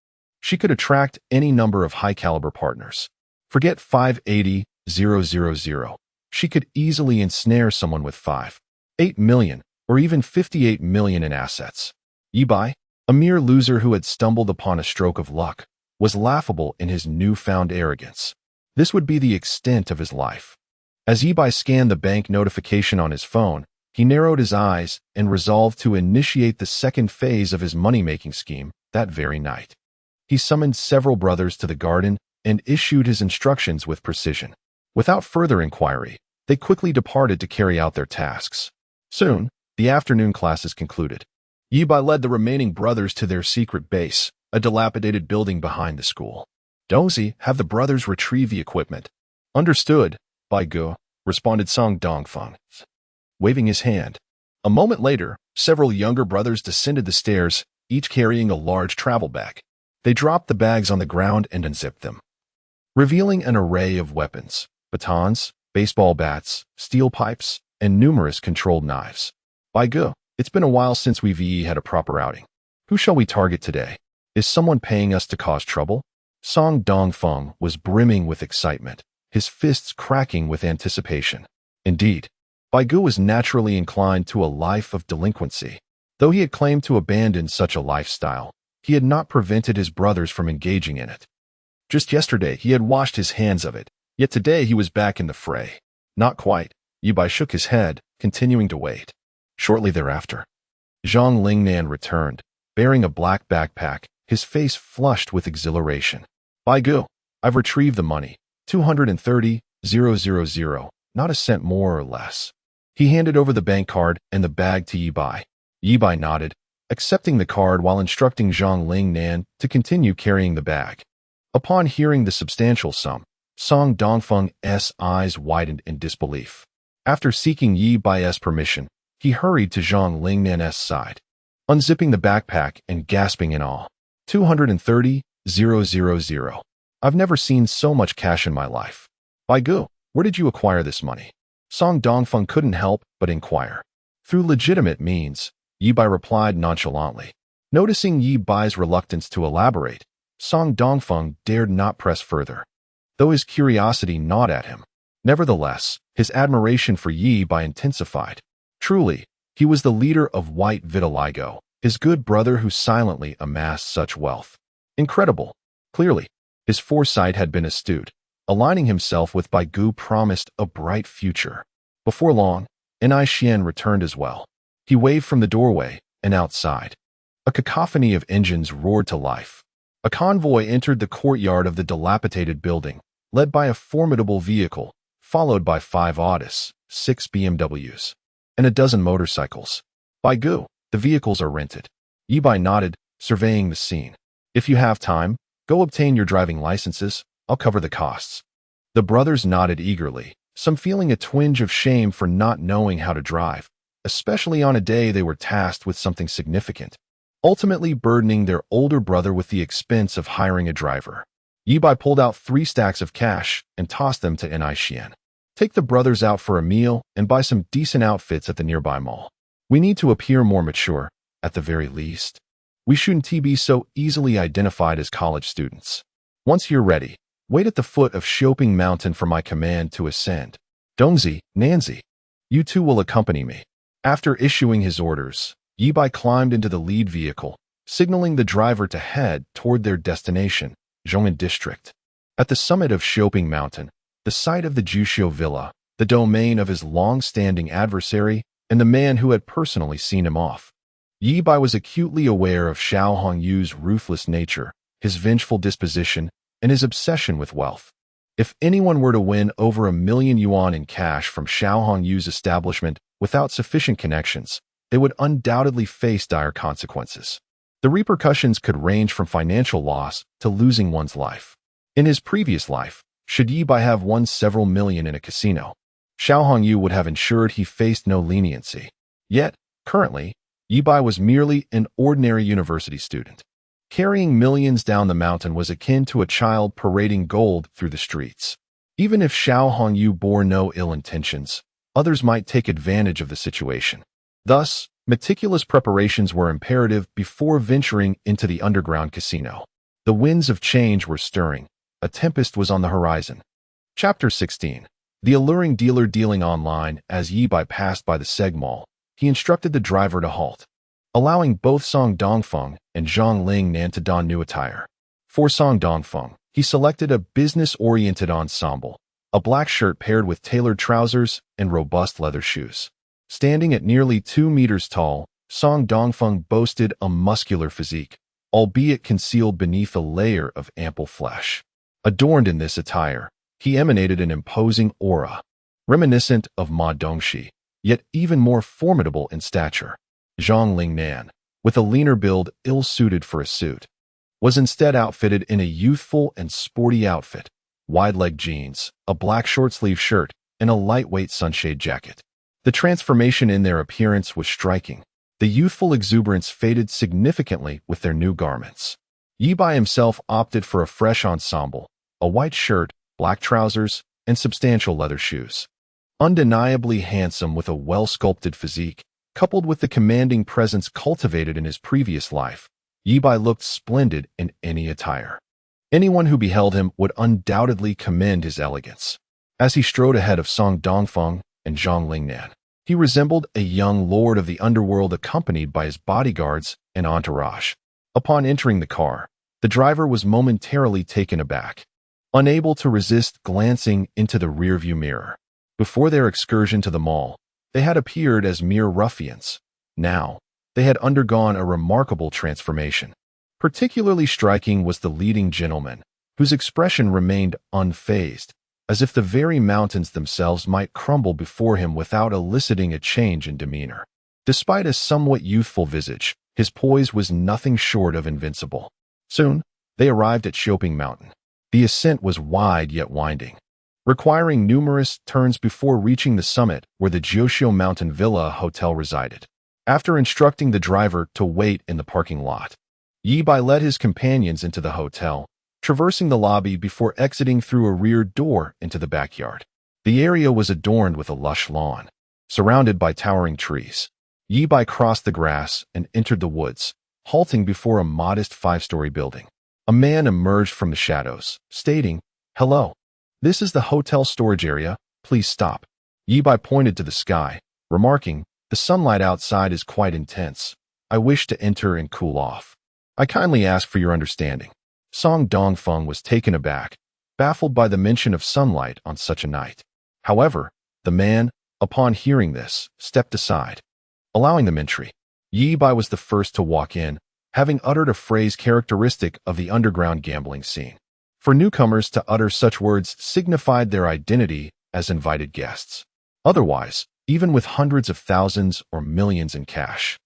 she could attract any number of high-caliber partners. Forget 580,000. She could easily ensnare someone with 8 million, or even 58 million in assets. Ye Bai, a mere loser who had stumbled upon a stroke of luck, was laughable in his newfound arrogance. This would be the extent of his life. As Ye Bai scanned the bank notification on his phone, he narrowed his eyes and resolved to initiate the second phase of his money-making scheme that very night. He summoned several brothers to the garden and issued his instructions with precision. Without further inquiry, they quickly departed to carry out their tasks. Soon, the afternoon classes concluded. Ye Bai led the remaining brothers to their secret base, a dilapidated building behind the school. Dozy, have the brothers retrieve the equipment. Understood, Bai Gu, responded Song Dongfeng, waving his hand. A moment later, several younger brothers descended the stairs, each carrying a large travel bag. They dropped the bags on the ground and unzipped them, revealing an array of weapons: batons, baseball bats, steel pipes, and numerous controlled knives. Bai Gu, it's been a while since we've had a proper outing. Who shall we target today? Is someone paying us to cause trouble? Song Dongfeng was brimming with excitement, his fists cracking with anticipation. Indeed, Bai Gu was naturally inclined to a life of delinquency. Though he had claimed to abandon such a lifestyle, he had not prevented his brothers from engaging in it. Just yesterday, he had washed his hands of it, yet today he was back in the fray. Not quite. Ye Bai shook his head, continuing to wait. Shortly thereafter, Zhang Lingnan returned, bearing a black backpack, his face flushed with exhilaration. Bai Gu, I've retrieved the money. 230,000, not a cent more or less. He handed over the bank card and the bag to Ye Bai. Ye Bai nodded, accepting the card while instructing Zhang Lingnan to continue carrying the bag. Upon hearing the substantial sum, Song Dongfeng's eyes widened in disbelief. After seeking Ye Bai's permission, he hurried to Zhang Lingnan's side, unzipping the backpack and gasping in awe. 230,000. I've never seen so much cash in my life. Bai Gu, where did you acquire this money? Song Dongfeng couldn't help but inquire. Through legitimate means, Ye Bai replied nonchalantly. Noticing Ye Bai's reluctance to elaborate, Song Dongfeng dared not press further, though his curiosity gnawed at him. Nevertheless, his admiration for Ye Bai intensified. Truly, he was the leader of White Vitiligo, his good brother who silently amassed such wealth. Incredible. Clearly, his foresight had been astute. Aligning himself with Bai Gu promised a bright future. Before long, Xian returned as well. He waved from the doorway, and outside, a cacophony of engines roared to life. A convoy entered the courtyard of the dilapidated building, led by a formidable vehicle, followed by 5 Audis, 6 BMWs, and a dozen motorcycles. Bai Gu, the vehicles are rented. Ye Bai nodded, surveying the scene. If you have time, go obtain your driving licenses. I'll cover the costs. The brothers nodded eagerly, some feeling a twinge of shame for not knowing how to drive, especially on a day they were tasked with something significant, ultimately burdening their older brother with the expense of hiring a driver. Ye Bai pulled out 3 stacks of cash and tossed them to Xian. Take the brothers out for a meal and buy some decent outfits at the nearby mall. We need to appear more mature, at the very least. We shouldn't be so easily identified as college students. Once you're ready, wait at the foot of Shopping Mountain for my command to ascend. Dongzi, Nanzi, you two will accompany me. After issuing his orders, Ye Bai climbed into the lead vehicle, signaling the driver to head toward their destination, Zhong'an District. At the summit of Shopping Mountain, the site of the Juxiu Villa, the domain of his long-standing adversary and the man who had personally seen him off, Ye Bai was acutely aware of Xiao Hongyu's ruthless nature, his vengeful disposition, and his obsession with wealth. If anyone were to win over 1 million yuan in cash from Xiao Hongyu's establishment without sufficient connections, they would undoubtedly face dire consequences. The repercussions could range from financial loss to losing one's life. In his previous life, should Ye Bai have won several million in a casino, Xiao Hongyu would have ensured he faced no leniency. Yet, currently, Ye Bai was merely an ordinary university student. Carrying millions down the mountain was akin to a child parading gold through the streets. Even if Xiao Hongyu bore no ill intentions, others might take advantage of the situation. Thus, meticulous preparations were imperative before venturing into the underground casino. The winds of change were stirring. A tempest was on the horizon. Chapter 16. The alluring dealer dealing online. As Ye Bai passed by the Seg Mall, he instructed the driver to halt, allowing both Song Dongfeng and Zhang Lingnan to don new attire. For Song Dongfeng, he selected a business-oriented ensemble, a black shirt paired with tailored trousers and robust leather shoes. Standing at nearly 2 meters tall, Song Dongfeng boasted a muscular physique, albeit concealed beneath a layer of ample flesh. Adorned in this attire, he emanated an imposing aura, reminiscent of Ma Dongxi, yet even more formidable in stature. Zhang Lingnan, with a leaner build ill-suited for a suit, was instead outfitted in a youthful and sporty outfit, wide-leg jeans, a black short-sleeve shirt, and a lightweight sunshade jacket. The transformation in their appearance was striking. The youthful exuberance faded significantly with their new garments. Ye Bai himself opted for a fresh ensemble, a white shirt, black trousers, and substantial leather shoes. Undeniably handsome with a well-sculpted physique, coupled with the commanding presence cultivated in his previous life, Ye Bai looked splendid in any attire. Anyone who beheld him would undoubtedly commend his elegance. As he strode ahead of Song Dongfeng and Zhang Lingnan, he resembled a young lord of the underworld accompanied by his bodyguards and entourage. Upon entering the car, the driver was momentarily taken aback, unable to resist glancing into the rearview mirror. Before their excursion to the mall, they had appeared as mere ruffians. Now, they had undergone a remarkable transformation. Particularly striking was the leading gentleman, whose expression remained unfazed, as if the very mountains themselves might crumble before him without eliciting a change in demeanor. Despite a somewhat youthful visage, his poise was nothing short of invincible. Soon, they arrived at Shopping Mountain. The ascent was wide yet winding, requiring numerous turns before reaching the summit where the Jiuxiu Mountain Villa Hotel resided. After instructing the driver to wait in the parking lot, Ye Bai led his companions into the hotel, traversing the lobby before exiting through a rear door into the backyard. The area was adorned with a lush lawn, surrounded by towering trees. Ye Bai crossed the grass and entered the woods, halting before a modest 5-story building. A man emerged from the shadows, stating, "Hello. This is the hotel storage area. Please stop." Ye Bai pointed to the sky, remarking, "The sunlight outside is quite intense. I wish to enter and cool off. I kindly ask for your understanding." Song Dongfeng was taken aback, baffled by the mention of sunlight on such a night. However, the man, upon hearing this, stepped aside, allowing them entry. Ye Bai was the first to walk in, having uttered a phrase characteristic of the underground gambling scene. For newcomers to utter such words signified their identity as invited guests. Otherwise, even with hundreds of thousands or millions in cash,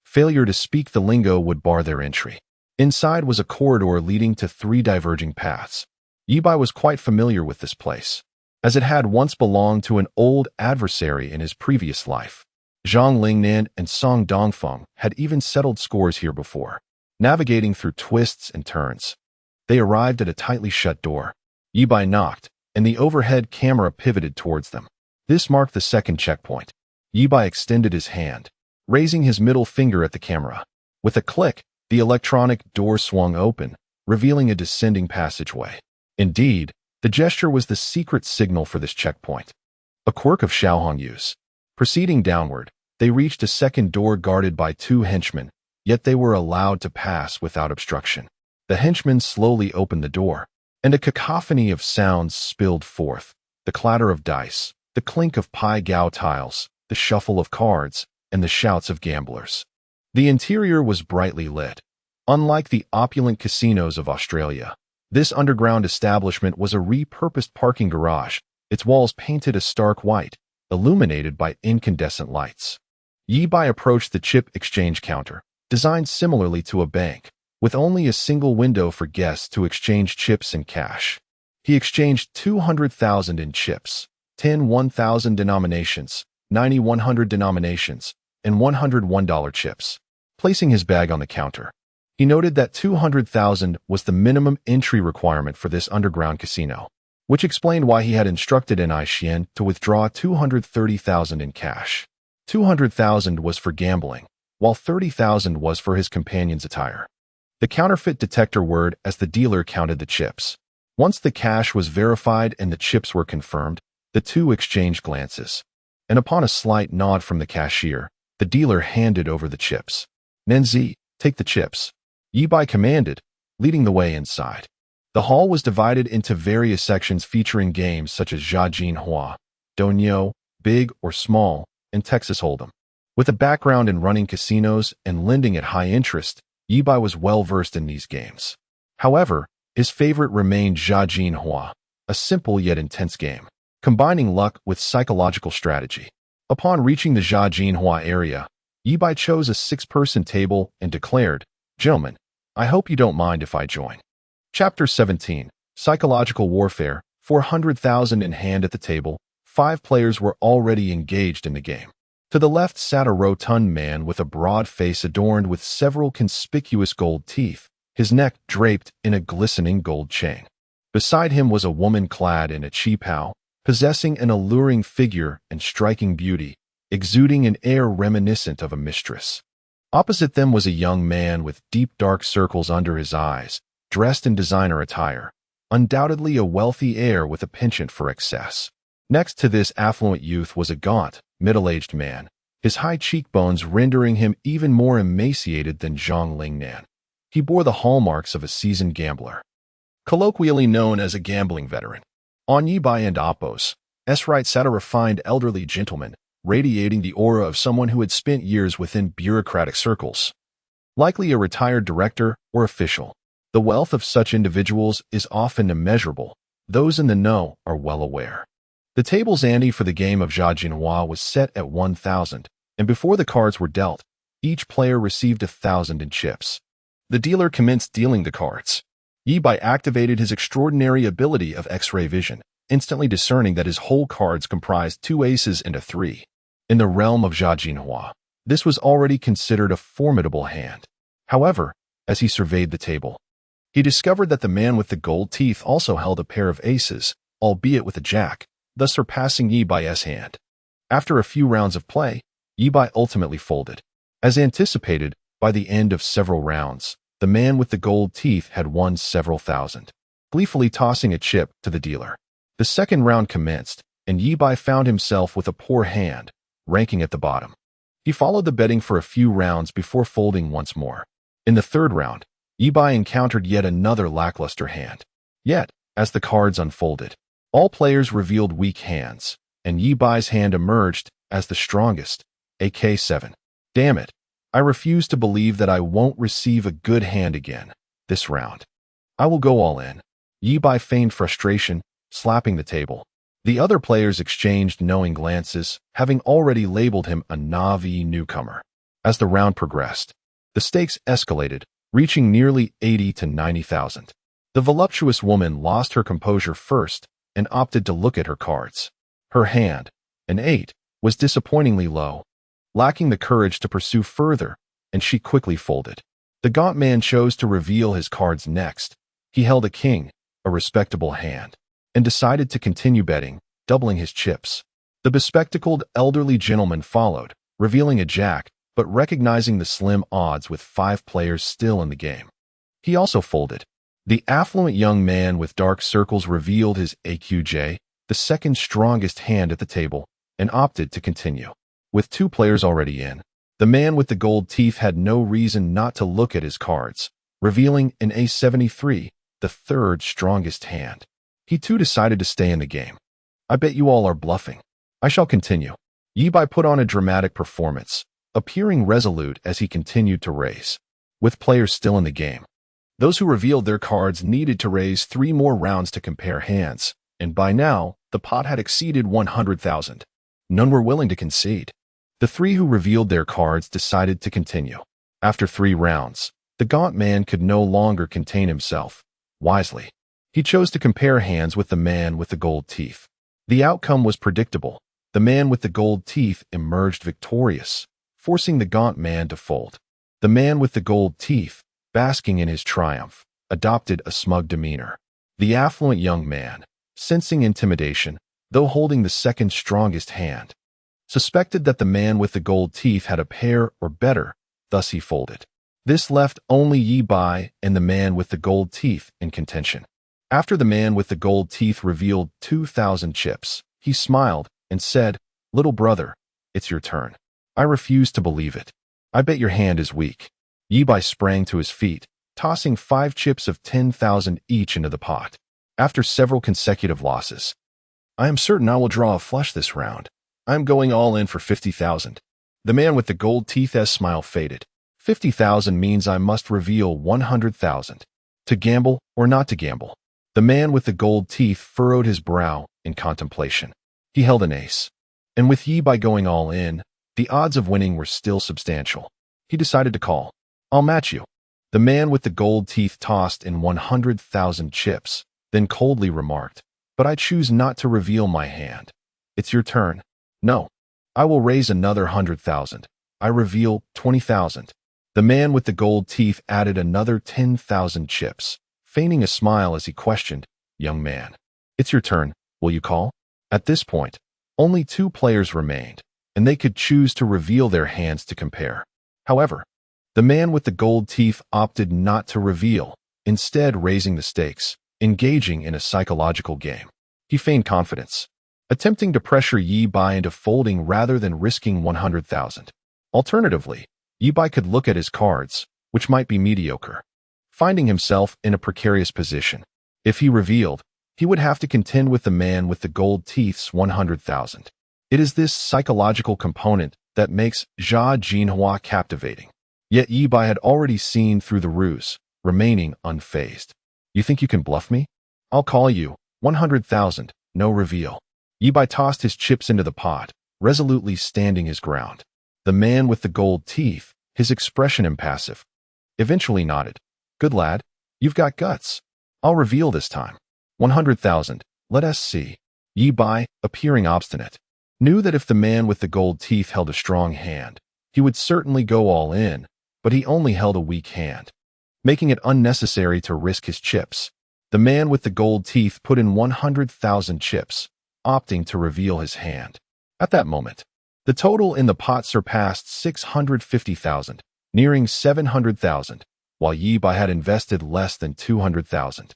failure to speak the lingo would bar their entry. Inside was a corridor leading to 3 diverging paths. Ye Bai was quite familiar with this place, as it had once belonged to an old adversary in his previous life. Zhang Lingnan and Song Dongfeng had even settled scores here before. Navigating through twists and turns, they arrived at a tightly shut door. Ye Bai knocked, and the overhead camera pivoted towards them. This marked the second checkpoint. Ye Bai extended his hand, raising his middle finger at the camera. With a click, the electronic door swung open, revealing a descending passageway. Indeed, the gesture was the secret signal for this checkpoint, a quirk of Xiaohongyu's. Proceeding downward, they reached a second door guarded by 2 henchmen, yet they were allowed to pass without obstruction. The henchmen slowly opened the door, and a cacophony of sounds spilled forth: the clatter of dice, the clink of pai gao tiles, the shuffle of cards, and the shouts of gamblers. The interior was brightly lit. Unlike the opulent casinos of Australia, this underground establishment was a repurposed parking garage, its walls painted a stark white, illuminated by incandescent lights. Ye Bai approached the chip exchange counter, designed similarly to a bank, with only a single window for guests to exchange chips and cash. He exchanged 200,000 in chips, 10 1,000 denominations, 90 100 denominations, and $101 chips. Placing his bag on the counter, he noted that 200,000 was the minimum entry requirement for this underground casino, which explained why he had instructed N.I. Xian to withdraw 230,000 in cash. 200,000 was for gambling, while 30,000 was for his companion's attire. The counterfeit detector whirred as the dealer counted the chips. Once the cash was verified and the chips were confirmed, the two exchanged glances, and upon a slight nod from the cashier, the dealer handed over the chips. "Nenzi, take the chips," Ye Bai commanded, leading the way inside. The hall was divided into various sections featuring games such as Jia Jin Hua, Donyo, Big or Small, and Texas Hold'em. With a background in running casinos and lending at high interest, Ye Bai was well versed in these games. However, his favorite remained Jia Jin Hua, a simple yet intense game, combining luck with psychological strategy. Upon reaching the Jia Jin Hua area, Ye Bai chose a 6-person table and declared, "Gentlemen, I hope you don't mind if I join." Chapter 17, Psychological Warfare, 400,000 in hand at the table, 5 players were already engaged in the game. To the left sat a rotund man with a broad face adorned with several conspicuous gold teeth, his neck draped in a glistening gold chain. Beside him was a woman clad in a qipao, possessing an alluring figure and striking beauty, exuding an air reminiscent of a mistress. Opposite them was a young man with deep dark circles under his eyes, dressed in designer attire, undoubtedly a wealthy heir with a penchant for excess. Next to this affluent youth was a gaunt, middle-aged man, his high cheekbones rendering him even more emaciated than Zhang Lingnan. He bore the hallmarks of a seasoned gambler, colloquially known as a gambling veteran. On Ye Bai and Appos, right sat a refined elderly gentleman, radiating the aura of someone who had spent years within bureaucratic circles. Likely a retired director or official. The wealth of such individuals is often immeasurable. Those in the know are well aware. The table's ante for the game of Jia Jinhua was set at 1,000, and before the cards were dealt, each player received 1,000 in chips. The dealer commenced dealing the cards. Ye Bai activated his extraordinary ability of X-ray vision, instantly discerning that his whole cards comprised 2 aces and a 3. In the realm of Jia Jinhua, this was already considered a formidable hand. However, as he surveyed the table, he discovered that the man with the gold teeth also held a pair of aces, albeit with a jack, thus surpassing Ye Bai's hand. After a few rounds of play, Ye Bai ultimately folded. As anticipated, by the end of several rounds, the man with the gold teeth had won several thousand, gleefully tossing a chip to the dealer. The second round commenced, and Ye Bai found himself with a poor hand, ranking at the bottom. He followed the betting for a few rounds before folding once more. In the third round, Ye Bai encountered yet another lackluster hand. Yet, as the cards unfolded, all players revealed weak hands, and Ye Bai's hand emerged as the strongest, AK7. Damn it, I refuse to believe that I won't receive a good hand again this round. I will go all in. Ye Bai feigned frustration, slapping the table. The other players exchanged knowing glances, having already labeled him a Navi newcomer. As the round progressed, the stakes escalated, reaching nearly 80 to 90,000. The voluptuous woman lost her composure first and opted to look at her cards. Her hand, an 8, was disappointingly low, lacking the courage to pursue further, and she quickly folded. The gaunt man chose to reveal his cards next. He held a king, a respectable hand, and decided to continue betting, doubling his chips. The bespectacled elderly gentleman followed, revealing a jack, but recognizing the slim odds with 5 players still in the game. He also folded. The affluent young man with dark circles revealed his AQJ, the second strongest hand at the table, and opted to continue. With 2 players already in, the man with the gold teeth had no reason not to look at his cards, revealing an A73, the third strongest hand. He too decided to stay in the game. I bet you all are bluffing. I shall continue. Ye Bai put on a dramatic performance, appearing resolute as he continued to raise. With players still in the game, those who revealed their cards needed to raise 3 more rounds to compare hands, and by now, the pot had exceeded 100,000. None were willing to concede. The 3 who revealed their cards decided to continue. After 3 rounds, the gaunt man could no longer contain himself. Wisely, he chose to compare hands with the man with the gold teeth. The outcome was predictable. The man with the gold teeth emerged victorious, forcing the gaunt man to fold. The man with the gold teeth, basking in his triumph, adopted a smug demeanor. The affluent young man, sensing intimidation, though holding the second strongest hand, suspected that the man with the gold teeth had a pair or better, thus he folded. This left only Ye Bai and the man with the gold teeth in contention. After the man with the gold teeth revealed 2,000 chips, he smiled and said, "Little brother, it's your turn." I refuse to believe it. I bet your hand is weak. Ye Bai sprang to his feet, tossing 5 chips of 10,000 each into the pot. After several consecutive losses, I am certain I will draw a flush this round. I am going all in for 50,000. The man with the gold teeth's smile faded. 50,000 means I must reveal 100,000. To gamble or not to gamble? The man with the gold teeth furrowed his brow in contemplation. He held an ace, and with Ye Bai going all in, the odds of winning were still substantial. He decided to call. I'll match you. The man with the gold teeth tossed in 100,000 chips, then coldly remarked, but I choose not to reveal my hand. It's your turn. No. I will raise another 100,000. I reveal 20,000. The man with the gold teeth added another 10,000 chips, feigning a smile as he questioned, young man. It's your turn. Will you call? At this point, only 2 players remained, and they could choose to reveal their hands to compare. However, the man with the gold teeth opted not to reveal, instead raising the stakes, engaging in a psychological game. He feigned confidence, attempting to pressure Ye Bai into folding rather than risking 100,000. Alternatively, Ye Bai could look at his cards, which might be mediocre, finding himself in a precarious position. If he revealed, he would have to contend with the man with the gold teeth's 100,000. It is this psychological component that makes Jia Jinhua captivating. Yet Ye Bai had already seen through the ruse, remaining unfazed. You think you can bluff me? I'll call you. 100,000, no reveal. Ye Bai tossed his chips into the pot, resolutely standing his ground. The man with the gold teeth, his expression impassive, eventually nodded. Good lad, you've got guts. I'll reveal this time. 100,000, let us see. Ye Bai, appearing obstinate, knew that if the man with the gold teeth held a strong hand, he would certainly go all in, but he only held a weak hand, making it unnecessary to risk his chips. The man with the gold teeth put in 100,000 chips, opting to reveal his hand. At that moment, the total in the pot surpassed 650,000, nearing 700,000, while Ye Bai had invested less than 200,000.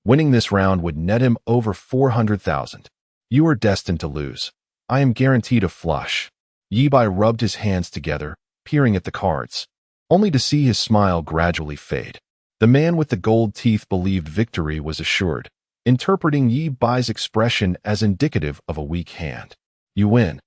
Winning this round would net him over 400,000. You are destined to lose. I am guaranteed a flush. Ye Bai rubbed his hands together, peering at the cards, only to see his smile gradually fade. The man with the gold teeth believed victory was assured, interpreting Ye Bai's expression as indicative of a weak hand. You win.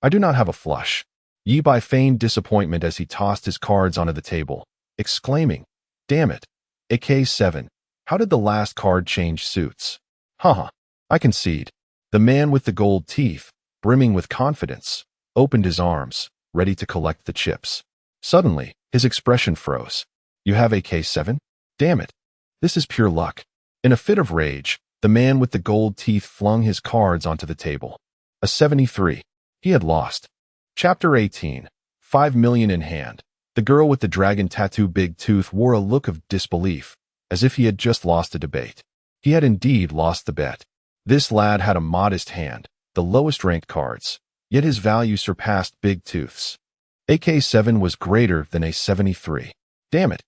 I do not have a flush. Ye Bai feigned disappointment as he tossed his cards onto the table, exclaiming, Damn it. AK7. How did the last card change suits? Haha. I concede. The man with the gold teeth, brimming with confidence, opened his arms, ready to collect the chips. Suddenly, his expression froze. You have AK7? Damn it. This is pure luck. In a fit of rage, the man with the gold teeth flung his cards onto the table. A 73. He had lost. Chapter 18. 5 million in hand. The girl with the dragon tattoo big tooth wore a look of disbelief, as if he had just lost a debate. He had indeed lost the bet. This lad had a modest hand, the lowest ranked cards, yet his value surpassed Big Tooth's. AK7 was greater than a 73. Damn it.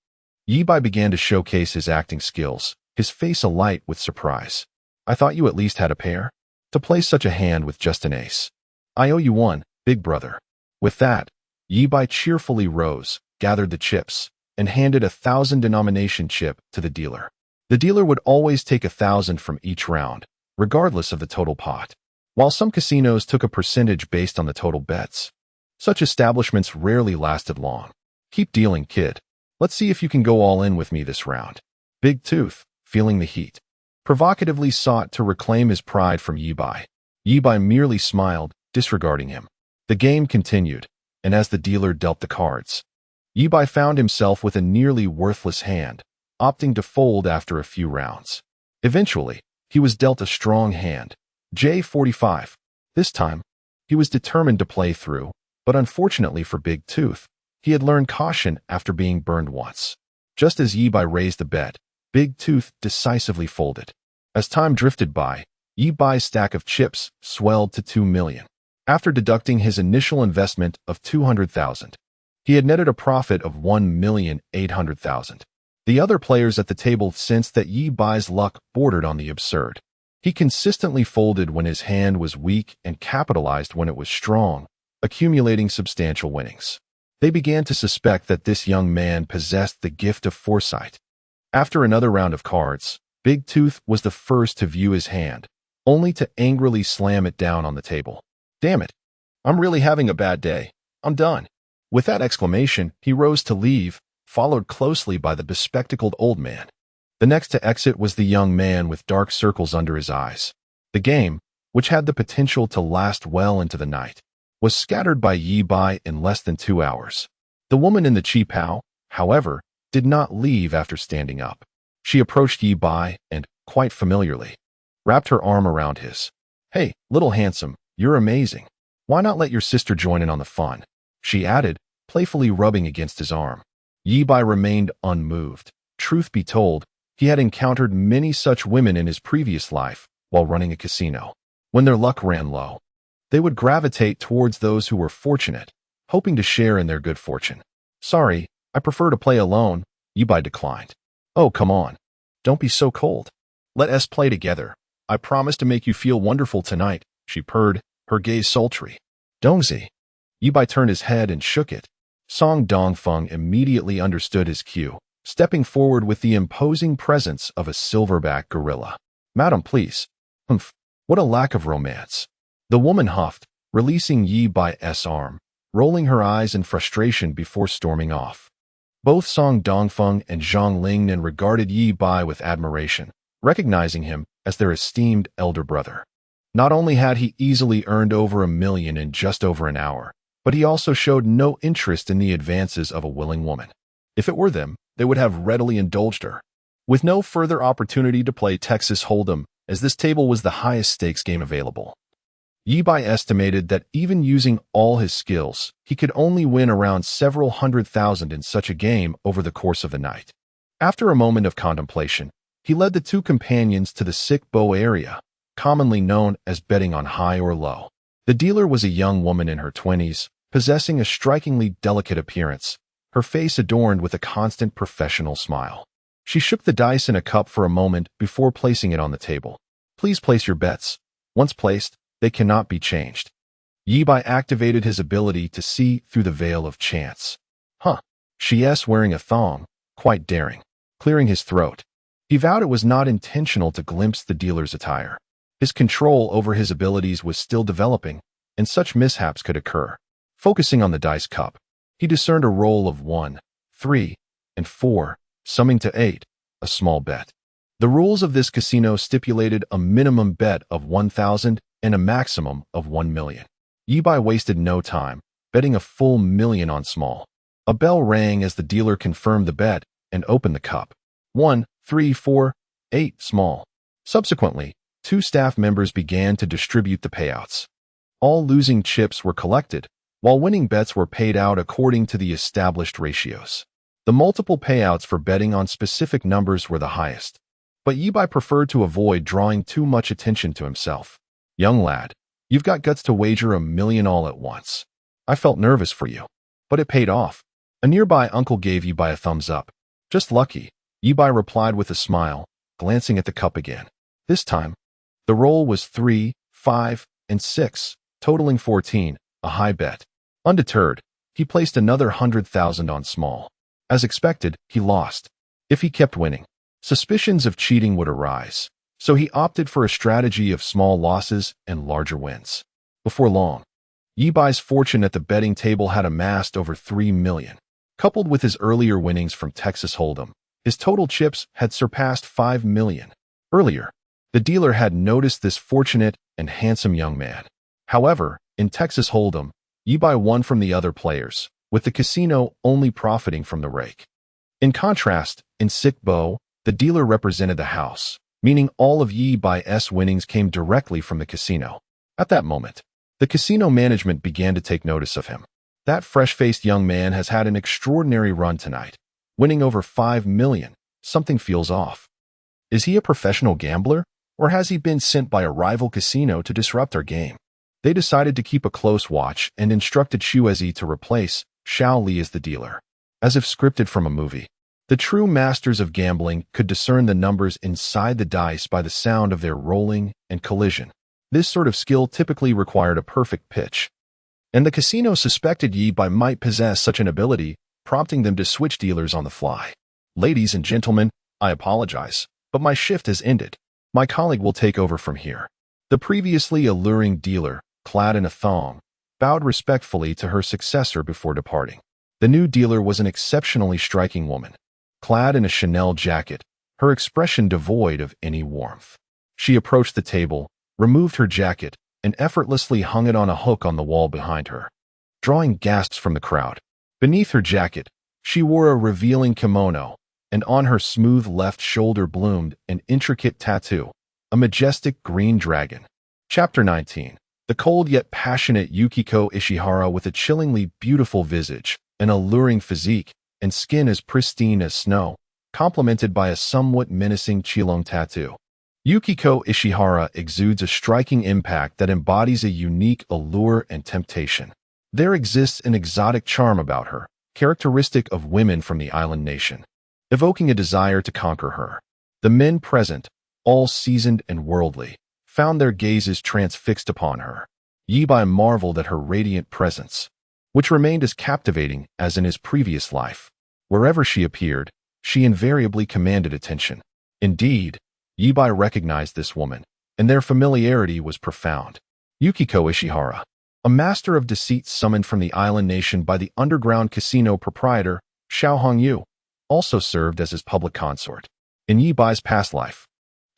Ye Bai began to showcase his acting skills, his face alight with surprise. I thought you at least had a pair? To play such a hand with just an ace. I owe you one, big brother. With that, Ye Bai cheerfully rose, gathered the chips, and handed 1,000 denomination chip to the dealer. The dealer would always take 1,000 from each round, regardless of the total pot. While some casinos took a percentage based on the total bets, such establishments rarely lasted long. Keep dealing, kid. Let's see if you can go all in with me this round. Big Tooth, feeling the heat, provocatively sought to reclaim his pride from Ye Bai. Ye Bai merely smiled, disregarding him. The game continued, and as the dealer dealt the cards, Ye Bai found himself with a nearly worthless hand, opting to fold after a few rounds. Eventually, he was dealt a strong hand, J45. This time, he was determined to play through, but unfortunately for Big Tooth, he had learned caution after being burned once. Just as Ye Bai raised the bet, Big Tooth decisively folded. As time drifted by, Ye Bai's stack of chips swelled to 2 million. After deducting his initial investment of 200,000, he had netted a profit of 1,800,000. The other players at the table sensed that Ye Bai's luck bordered on the absurd. He consistently folded when his hand was weak and capitalized when it was strong, accumulating substantial winnings. They began to suspect that this young man possessed the gift of foresight. After another round of cards, Big Tooth was the first to view his hand, only to angrily slam it down on the table. Damn it. I'm really having a bad day. I'm done. With that exclamation, he rose to leave, followed closely by the bespectacled old man. The next to exit was the young man with dark circles under his eyes. The game, which had the potential to last well into the night, was scattered by Ye Bai in less than 2 hours. The woman in the qipao, however, did not leave after standing up. She approached Ye Bai and, quite familiarly, wrapped her arm around his. Hey, little handsome, You're amazing. Why not let your sister join in on the fun? She added, playfully rubbing against his arm. Ye Bai remained unmoved. Truth be told, he had encountered many such women in his previous life while running a casino. When their luck ran low, they would gravitate towards those who were fortunate, hoping to share in their good fortune. Sorry, I prefer to play alone, Ye Bai declined. Oh, come on. Don't be so cold. Let us play together. I promise to make you feel wonderful tonight, she purred, her gaze sultry. Dongzi. Ye Bai turned his head and shook it. Song Dongfeng immediately understood his cue, stepping forward with the imposing presence of a silverback gorilla. Madam, please. Humph, what a lack of romance. The woman huffed, releasing Ye Bai's arm, rolling her eyes in frustration before storming off. Both Song Dongfeng and Zhang Lingnan regarded Ye Bai with admiration, recognizing him as their esteemed elder brother. Not only had he easily earned over $1 million in just over an hour, but he also showed no interest in the advances of a willing woman. If it were them, they would have readily indulged her. With no further opportunity to play Texas Hold'em, as this table was the highest stakes game available, Ye Bai estimated that even using all his skills, he could only win around several $100,000 in such a game over the course of the night. After a moment of contemplation, he led the two companions to the sick bow area, commonly known as betting on high or low. The dealer was a young woman in her 20s, possessing a strikingly delicate appearance, her face adorned with a constant professional smile. She shook the dice in a cup for a moment before placing it on the table. Please place your bets. Once placed, they cannot be changed. Ye Bai activated his ability to see through the veil of chance. Huh. She's wearing a thong, quite daring. Clearing his throat, he vowed it was not intentional to glimpse the dealer's attire. His control over his abilities was still developing, and such mishaps could occur. Focusing on the dice cup, he discerned a roll of 1, 3, and 4, summing to 8, a small bet. The rules of this casino stipulated a minimum bet of 1,000 and a maximum of 1 million. Ye Bai wasted no time, betting a full $1 million on small. A bell rang as the dealer confirmed the bet and opened the cup. 1, 3, 4, 8 small. Subsequently, 2 staff members began to distribute the payouts. All losing chips were collected, while winning bets were paid out according to the established ratios. The multiple payouts for betting on specific numbers were the highest, but Ye Bai preferred to avoid drawing too much attention to himself. Young lad, you've got guts to wager $1 million all at once. I felt nervous for you, but it paid off. A nearby uncle gave Ye Bai a thumbs up. Just lucky, Ye Bai replied with a smile, glancing at the cup again. This time, the roll was 3, 5, and 6, totaling 14, a high bet. Undeterred, he placed another 100,000 on small. As expected, he lost. If he kept winning, suspicions of cheating would arise, so he opted for a strategy of small losses and larger wins. Before long, Ye Bai's fortune at the betting table had amassed over 3 million. Coupled with his earlier winnings from Texas Hold'em, his total chips had surpassed 5 million. Earlier, the dealer had noticed this fortunate and handsome young man. However, in Texas Hold'em, Ye Bai won from the other players, with the casino only profiting from the rake. In contrast, in Sick Bow, the dealer represented the house, meaning all of Ye Bai's winnings came directly from the casino. At that moment, the casino management began to take notice of him. That fresh-faced young man has had an extraordinary run tonight, winning over 5 million. Something feels off. Is he a professional gambler, or has he been sent by a rival casino to disrupt our game? They decided to keep a close watch and instructed Shuezi to replace Xiao Li as the dealer. As if scripted from a movie, the true masters of gambling could discern the numbers inside the dice by the sound of their rolling and collision. This sort of skill typically required a perfect pitch, and the casino suspected Ye Bai might possess such an ability, prompting them to switch dealers on the fly. Ladies and gentlemen, I apologize, but my shift has ended. My colleague will take over from here. The previously alluring dealer, clad in a thong, bowed respectfully to her successor before departing. The new dealer was an exceptionally striking woman. Clad in a Chanel jacket, her expression devoid of any warmth. She approached the table, removed her jacket, and effortlessly hung it on a hook on the wall behind her, drawing gasps from the crowd. Beneath her jacket, she wore a revealing kimono, and on her smooth left shoulder bloomed an intricate tattoo, a majestic green dragon. Chapter 19. The cold yet passionate Yukiko Ishihara with a chillingly beautiful visage, an alluring physique, and skin as pristine as snow, complemented by a somewhat menacing Qilong tattoo. Yukiko Ishihara exudes a striking impact that embodies a unique allure and temptation. There exists an exotic charm about her, characteristic of women from the island nation, evoking a desire to conquer her. The men present, all seasoned and worldly, found their gazes transfixed upon her. Ye Bai marveled at her radiant presence, which remained as captivating as in his previous life. Wherever she appeared, she invariably commanded attention. Indeed, Ye Bai recognized this woman, and their familiarity was profound. Yukiko Ishihara, a master of deceit summoned from the island nation by the underground casino proprietor, Xiao Hongyu, also served as his public consort. In Ye Bai's past life,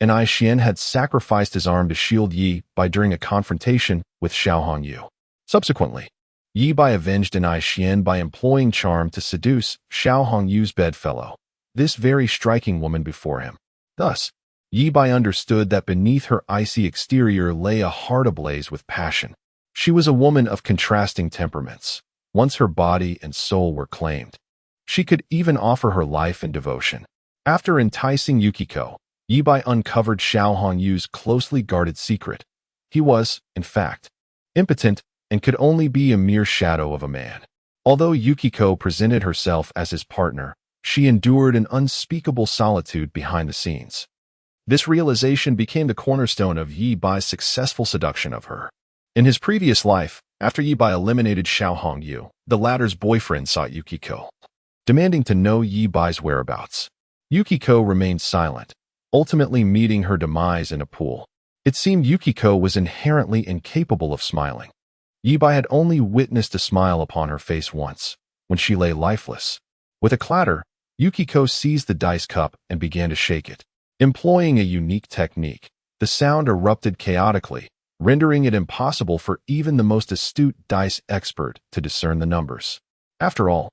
an Ai Xian had sacrificed his arm to shield Ye Bai during a confrontation with Xiao Hongyu. Subsequently, Ye Bai avenged an Ai Xian by employing charm to seduce Xiao Hongyu's bedfellow, this very striking woman before him. Thus, Ye Bai understood that beneath her icy exterior lay a heart ablaze with passion. She was a woman of contrasting temperaments. Once her body and soul were claimed, she could even offer her life and devotion. After enticing Yukiko, Ye Bai uncovered Xiao Hongyu's closely guarded secret. He was, in fact, impotent and could only be a mere shadow of a man. Although Yukiko presented herself as his partner, she endured an unspeakable solitude behind the scenes. This realization became the cornerstone of Ye Bai's successful seduction of her. In his previous life, after Ye Bai eliminated Xiao Hongyu, the latter's boyfriend sought Yukiko, demanding to know Ye Bai's whereabouts. Yukiko remained silent, ultimately meeting her demise in a pool. It seemed Yukiko was inherently incapable of smiling. Ye Bai had only witnessed a smile upon her face once, when she lay lifeless. With a clatter, Yukiko seized the dice cup and began to shake it. Employing a unique technique, the sound erupted chaotically, rendering it impossible for even the most astute dice expert to discern the numbers. After all,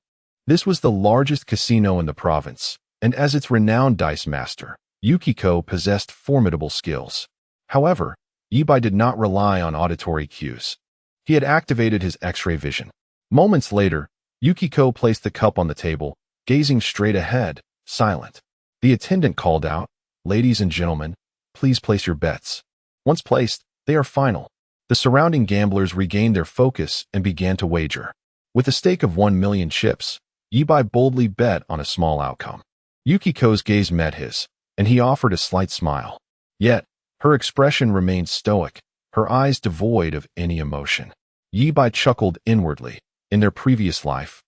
this was the largest casino in the province, and as its renowned dice master, Yukiko possessed formidable skills. However, Ye Bai did not rely on auditory cues. He had activated his X-ray vision. Moments later, Yukiko placed the cup on the table, gazing straight ahead, silent. The attendant called out, "Ladies and gentlemen, please place your bets. Once placed, they are final." The surrounding gamblers regained their focus and began to wager. With a stake of 1,000,000 chips, Ye Bai boldly bet on a small outcome. Yukiko's gaze met his, and he offered a slight smile. Yet, her expression remained stoic, her eyes devoid of any emotion. Ye Bai chuckled inwardly. In their previous life,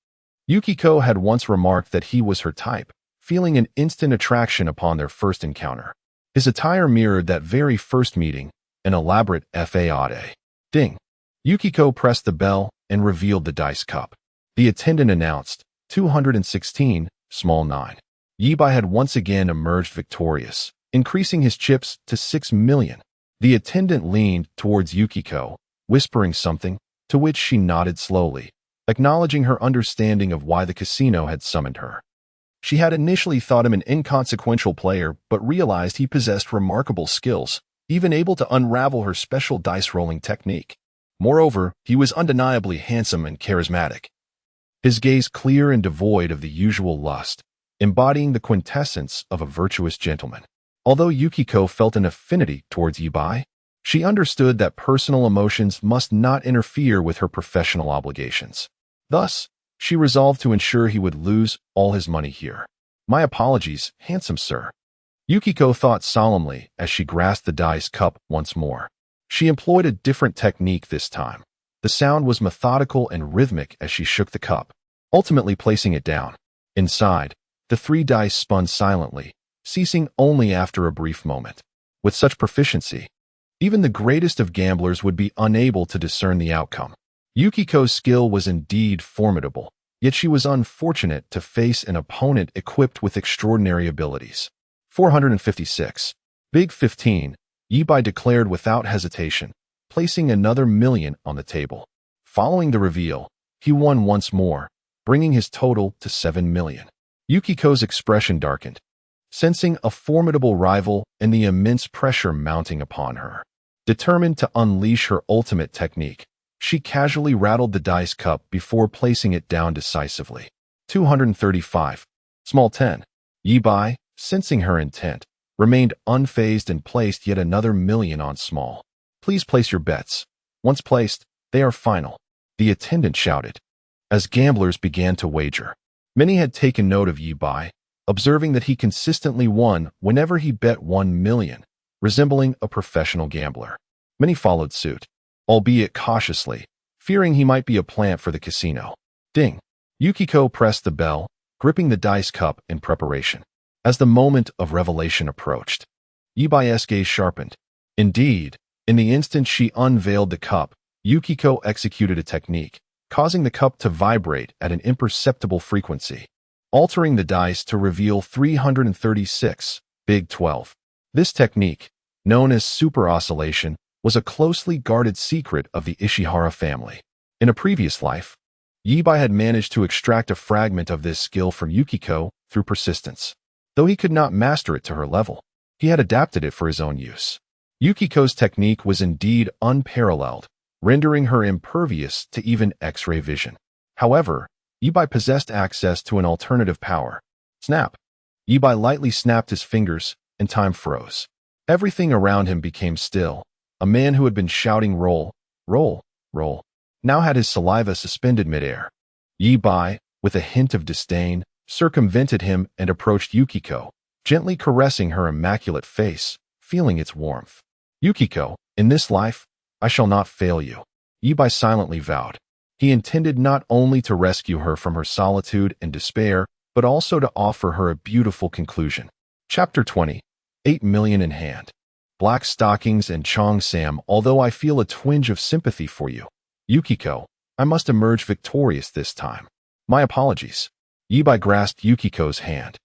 Yukiko had once remarked that he was her type, feeling an instant attraction upon their first encounter. His attire mirrored that very first meeting, an elaborate fade. Ding! Yukiko pressed the bell and revealed the dice cup. The attendant announced, 216, small 9. Ye Bai had once again emerged victorious, increasing his chips to 6,000,000. The attendant leaned towards Yukiko, whispering something, to which she nodded slowly, acknowledging her understanding of why the casino had summoned her. She had initially thought him an inconsequential player, but realized he possessed remarkable skills, even able to unravel her special dice-rolling technique. Moreover, he was undeniably handsome and charismatic. His gaze clear and devoid of the usual lust, embodying the quintessence of a virtuous gentleman. Although Yukiko felt an affinity towards Ye Bai, she understood that personal emotions must not interfere with her professional obligations. Thus, she resolved to ensure he would lose all his money here. "My apologies, handsome sir," Yukiko thought solemnly as she grasped the dice cup once more. She employed a different technique this time. The sound was methodical and rhythmic as she shook the cup, ultimately placing it down. Inside, the 3 dice spun silently, ceasing only after a brief moment. With such proficiency, even the greatest of gamblers would be unable to discern the outcome. Yukiko's skill was indeed formidable, yet she was unfortunate to face an opponent equipped with extraordinary abilities. 456. Big 15, Ye Bai declared without hesitation, placing another 1,000,000 on the table. Following the reveal, he won once more, bringing his total to 7,000,000. Yukiko's expression darkened, sensing a formidable rival and the immense pressure mounting upon her. Determined to unleash her ultimate technique, she casually rattled the dice cup before placing it down decisively. 235. Small 10. Ye Bai, sensing her intent, remained unfazed and placed yet another million on small. Please place your bets. Once placed, they are final, the attendant shouted, as gamblers began to wager. Many had taken note of Ye Bai, observing that he consistently won whenever he bet 1 million, resembling a professional gambler. Many followed suit, albeit cautiously, fearing he might be a plant for the casino. Ding! Yukiko pressed the bell, gripping the dice cup in preparation. As the moment of revelation approached, Ye Bai's gaze sharpened. Indeed, in the instant she unveiled the cup, Yukiko executed a technique, causing the cup to vibrate at an imperceptible frequency, altering the dice to reveal 336, Big 12. This technique, known as super oscillation, was a closely guarded secret of the Ishihara family. In a previous life, Ye Bai had managed to extract a fragment of this skill from Yukiko through persistence. Though he could not master it to her level, he had adapted it for his own use. Yukiko's technique was indeed unparalleled, rendering her impervious to even X-ray vision. However, Ye Bai possessed access to an alternative power. Snap! Ye Bai lightly snapped his fingers, and time froze. Everything around him became still. A man who had been shouting roll, roll, roll, now had his saliva suspended midair. Ye Bai, with a hint of disdain, circumvented him and approached Yukiko, gently caressing her immaculate face, feeling its warmth. Yukiko, in this life, I shall not fail you, Ye Bai silently vowed. He intended not only to rescue her from her solitude and despair, but also to offer her a beautiful conclusion. Chapter 20. 8 million in hand. Black stockings and Chong Sam. Although I feel a twinge of sympathy for you, Yukiko, I must emerge victorious this time. My apologies. Ye Bai grasped Yukiko's hand,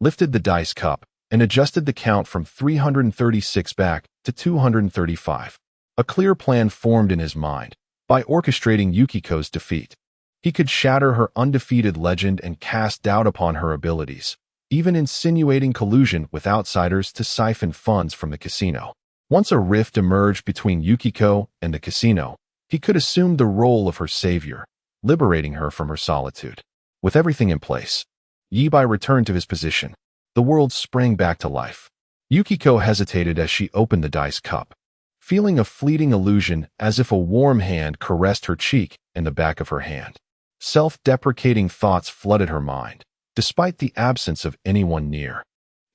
lifted the dice cup, and adjusted the count from 336 back to 235. A clear plan formed in his mind. By orchestrating Yukiko's defeat, he could shatter her undefeated legend and cast doubt upon her abilities, even insinuating collusion with outsiders to siphon funds from the casino. Once a rift emerged between Yukiko and the casino, he could assume the role of her savior, liberating her from her solitude. With everything in place, Ye Bai returned to his position. The world sprang back to life. Yukiko hesitated as she opened the dice cup, feeling a fleeting illusion as if a warm hand caressed her cheek and the back of her hand. Self-deprecating thoughts flooded her mind, despite the absence of anyone near.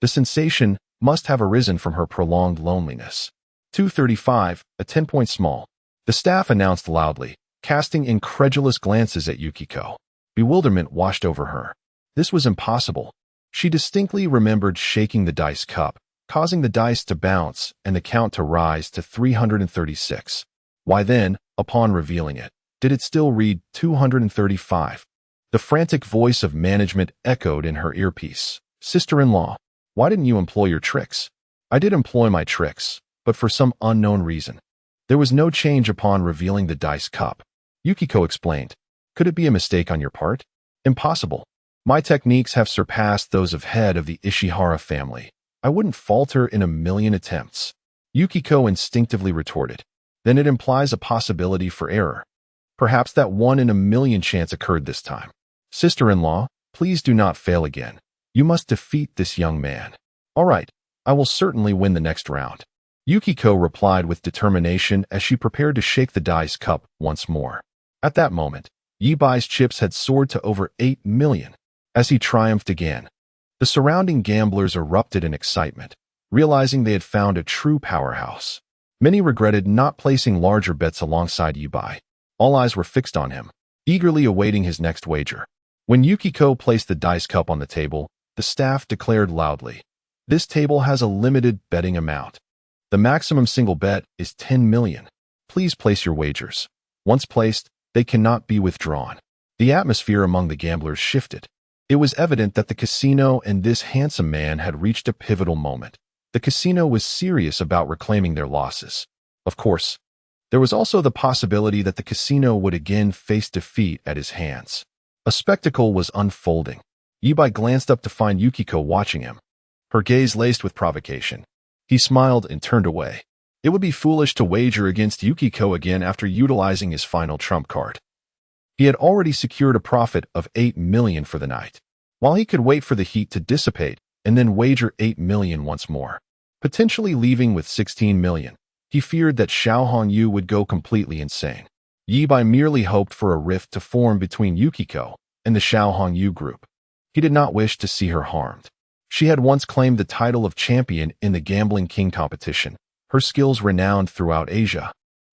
The sensation must have arisen from her prolonged loneliness. 235, a 10-point small. The staff announced loudly, casting incredulous glances at Yukiko. Bewilderment washed over her. This was impossible. She distinctly remembered shaking the dice cup, causing the dice to bounce and the count to rise to 336. Why then, upon revealing it, did it still read 235? The frantic voice of management echoed in her earpiece. Sister-in-law, why didn't you employ your tricks? I did employ my tricks, but for some unknown reason. There was no change upon revealing the dice cup. Yukiko explained. Could it be a mistake on your part? Impossible. My techniques have surpassed those of head of the Ishihara family. I wouldn't falter in a million attempts. Yukiko instinctively retorted. Then it implies a possibility for error. Perhaps that 1 in a million chance occurred this time. Sister-in-law, please do not fail again. You must defeat this young man. All right, I will certainly win the next round. Yukiko replied with determination as she prepared to shake the dice cup once more. At that moment, Ye Bai's chips had soared to over 8 million. As he triumphed again, the surrounding gamblers erupted in excitement, realizing they had found a true powerhouse. Many regretted not placing larger bets alongside Ye Bai. All eyes were fixed on him, eagerly awaiting his next wager. When Yukiko placed the dice cup on the table, the staff declared loudly, "This table has a limited betting amount. The maximum single bet is 10 million. Please place your wagers. Once placed, they cannot be withdrawn." The atmosphere among the gamblers shifted. It was evident that the casino and this handsome man had reached a pivotal moment. The casino was serious about reclaiming their losses. Of course, there was also the possibility that the casino would again face defeat at his hands. A spectacle was unfolding. Ye Bai glanced up to find Yukiko watching him, her gaze laced with provocation. He smiled and turned away. It would be foolish to wager against Yukiko again after utilizing his final trump card. He had already secured a profit of 8 million for the night. While he could wait for the heat to dissipate and then wager 8 million once more, potentially leaving with 16 million, he feared that Xiao Hongyu would go completely insane. Ye Bai merely hoped for a rift to form between Yukiko and the Xiao Hongyu group. He did not wish to see her harmed. She had once claimed the title of champion in the Gambling King competition, her skills renowned throughout Asia.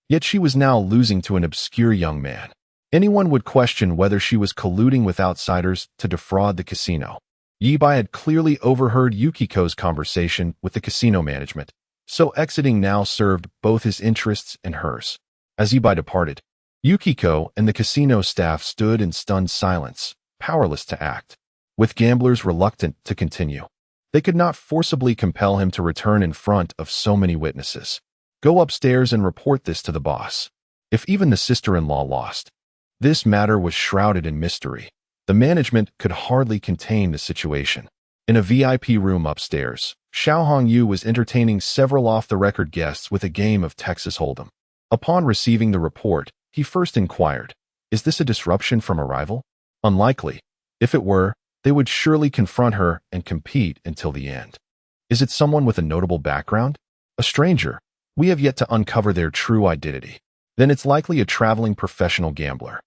Yet she was now losing to an obscure young man. Anyone would question whether she was colluding with outsiders to defraud the casino. Ye Bai had clearly overheard Yukiko's conversation with the casino management, so exiting now served both his interests and hers. As Ye Bai departed, Yukiko and the casino staff stood in stunned silence, powerless to act. With gamblers reluctant to continue, they could not forcibly compel him to return in front of so many witnesses. Go upstairs and report this to the boss. If even the sister-in-law lost, this matter was shrouded in mystery. The management could hardly contain the situation. In a VIP room upstairs, Xiao Hongyu was entertaining several off-the-record guests with a game of Texas Hold'em. Upon receiving the report, he first inquired, "Is this a disruption from a rival?" Unlikely. If it were, they would surely confront her and compete until the end. Is it someone with a notable background? A stranger? We have yet to uncover their true identity. Then it's likely a traveling professional gambler.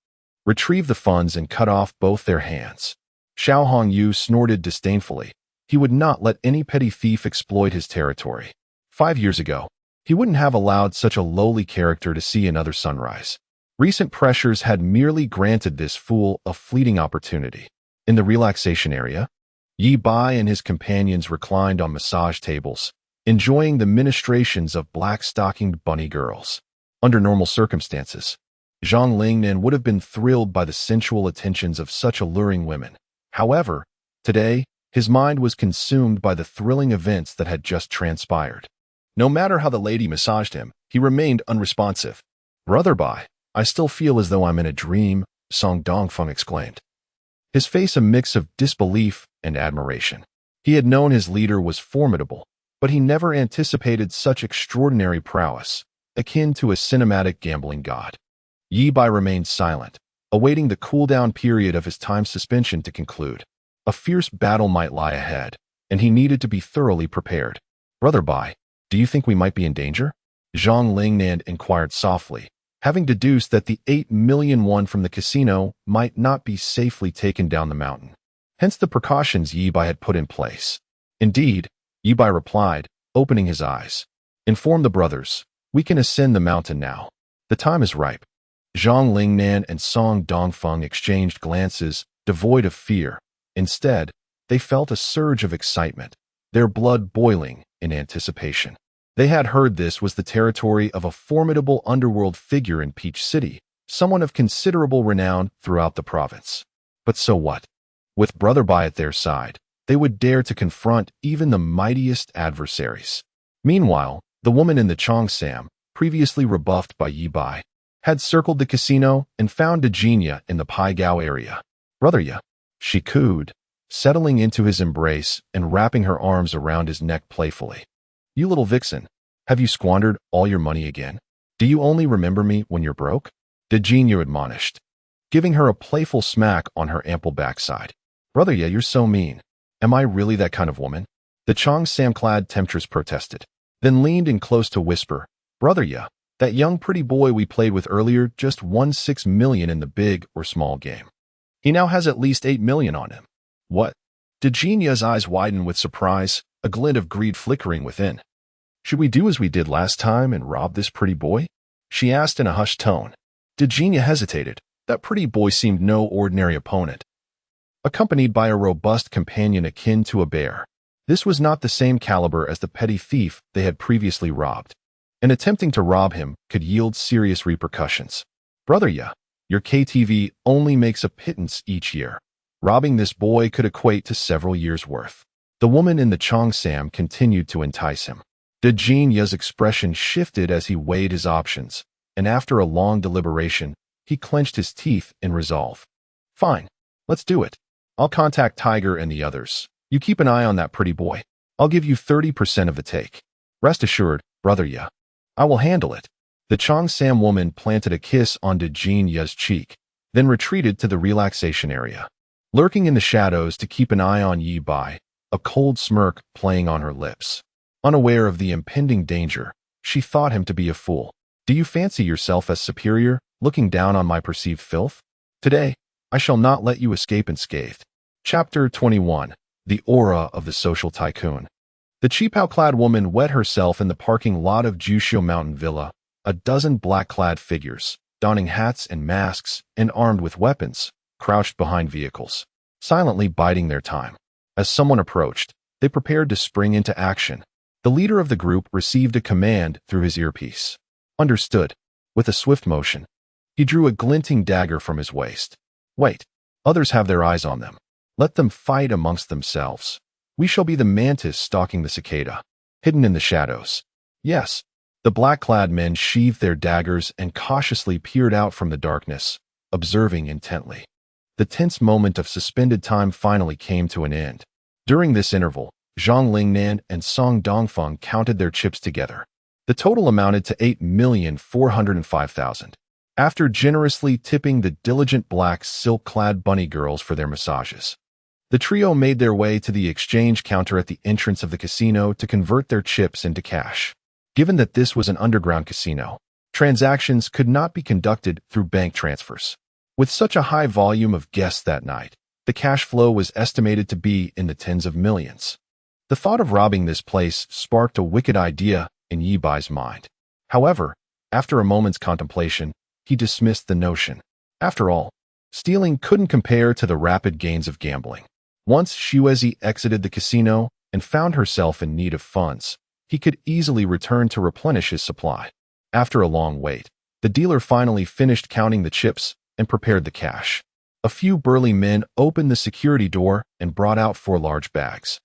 Retrieve the funds and cut off both their hands. Xiao Hongyu snorted disdainfully. He would not let any petty thief exploit his territory. 5 years ago, he wouldn't have allowed such a lowly character to see another sunrise. Recent pressures had merely granted this fool a fleeting opportunity. In the relaxation area, Ye Bai and his companions reclined on massage tables, enjoying the ministrations of black-stockinged bunny girls. Under normal circumstances, Zhang Lingnan would have been thrilled by the sensual attentions of such alluring women. However, today, his mind was consumed by the thrilling events that had just transpired. No matter how the lady massaged him, he remained unresponsive. "Brother Bai, I still feel as though I'm in a dream," Song Dongfeng exclaimed. His face a mix of disbelief and admiration. He had known his leader was formidable, but he never anticipated such extraordinary prowess, akin to a cinematic gambling god. Ye Bai remained silent, awaiting the cool-down period of his time suspension to conclude. A fierce battle might lie ahead, and he needed to be thoroughly prepared. "Brother Bai, do you think we might be in danger?" Zhang Lingnan inquired softly, having deduced that the 8 million won from the casino might not be safely taken down the mountain. Hence the precautions Ye Bai had put in place. "Indeed," Ye Bai replied, opening his eyes. "Inform the brothers. We can ascend the mountain now. The time is ripe." Zhang Lingnan and Song Dongfeng exchanged glances, devoid of fear. Instead, they felt a surge of excitement, their blood boiling in anticipation. They had heard this was the territory of a formidable underworld figure in Peach City, someone of considerable renown throughout the province. But so what? With Brother Bai at their side, they would dare to confront even the mightiest adversaries. Meanwhile, the woman in the Cheongsam, previously rebuffed by Ye Bai, had circled the casino and found Dejina in the Paigao area. "Brother Ye," she cooed, settling into his embrace and wrapping her arms around his neck playfully. "You little vixen, have you squandered all your money again? Do you only remember me when you're broke?" Dejina admonished, giving her a playful smack on her ample backside. "Brother Ye, you're so mean. Am I really that kind of woman?" The Cheongsam-clad temptress protested, then leaned in close to whisper, "Brother Ye, that young pretty boy we played with earlier just won 6 million in the big or small game. He now has at least 8 million on him." "What?" Dejina's eyes widened with surprise, a glint of greed flickering within. "Should we do as we did last time and rob this pretty boy?" she asked in a hushed tone. Dejina hesitated. That pretty boy seemed no ordinary opponent. Accompanied by a robust companion akin to a bear, this was not the same caliber as the petty thief they had previously robbed, and attempting to rob him could yield serious repercussions. "Brother Ye, your KTV only makes a pittance each year. Robbing this boy could equate to several years' worth." The woman in the Cheongsam continued to entice him. Dejina's expression shifted as he weighed his options, and after a long deliberation, he clenched his teeth in resolve. "Fine, let's do it. I'll contact Tiger and the others. You keep an eye on that pretty boy. I'll give you 30% of the take. Rest assured, Brother Ye, I will handle it. The Cheongsam woman planted a kiss on Jin Ye's cheek, then retreated to the relaxation area. Lurking in the shadows to keep an eye on Ye Bai, a cold smirk playing on her lips. Unaware of the impending danger, she thought him to be a fool. Do you fancy yourself as superior, looking down on my perceived filth? Today, I shall not let you escape unscathed. Chapter 21. The Aura of the Social Tycoon. The cheapao-clad woman wet herself in the parking lot of Jushio Mountain Villa. A dozen black-clad figures, donning hats and masks and armed with weapons, crouched behind vehicles, silently biding their time. As someone approached, they prepared to spring into action. The leader of the group received a command through his earpiece. Understood. With a swift motion, he drew a glinting dagger from his waist. Wait, others have their eyes on them. Let them fight amongst themselves. We shall be the mantis stalking the cicada, hidden in the shadows. Yes. The black-clad men sheathed their daggers and cautiously peered out from the darkness, observing intently. The tense moment of suspended time finally came to an end. During this interval, Zhang Lingnan and Song Dongfeng counted their chips together. The total amounted to 8,405,000. After generously tipping the diligent black silk-clad bunny girls for their massages, the trio made their way to the exchange counter at the entrance of the casino to convert their chips into cash. Given that this was an underground casino, transactions could not be conducted through bank transfers. With such a high volume of guests that night, the cash flow was estimated to be in the tens of millions. The thought of robbing this place sparked a wicked idea in Ye Bai's mind. However, after a moment's contemplation, he dismissed the notion. After all, stealing couldn't compare to the rapid gains of gambling. Once Xuezi exited the casino and found herself in need of funds, he could easily return to replenish his supply. After a long wait, the dealer finally finished counting the chips and prepared the cash. A few burly men opened the security door and brought out 4 large bags.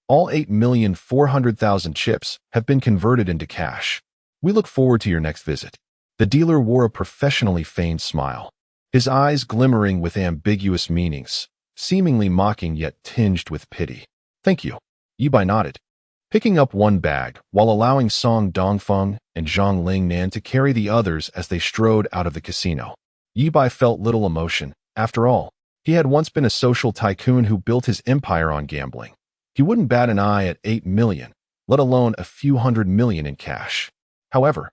All 8,400,000 chips have been converted into cash. We look forward to your next visit. The dealer wore a professionally feigned smile, his eyes glimmering with ambiguous meanings, seemingly mocking yet tinged with pity. Thank you. Ye Bai nodded, picking up one bag while allowing Song Dongfeng and Zhang Lingnan to carry the others as they strode out of the casino. Ye Bai felt little emotion. After all, he had once been a social tycoon who built his empire on gambling. He wouldn't bat an eye at 8 million, let alone a few hundred million in cash. However,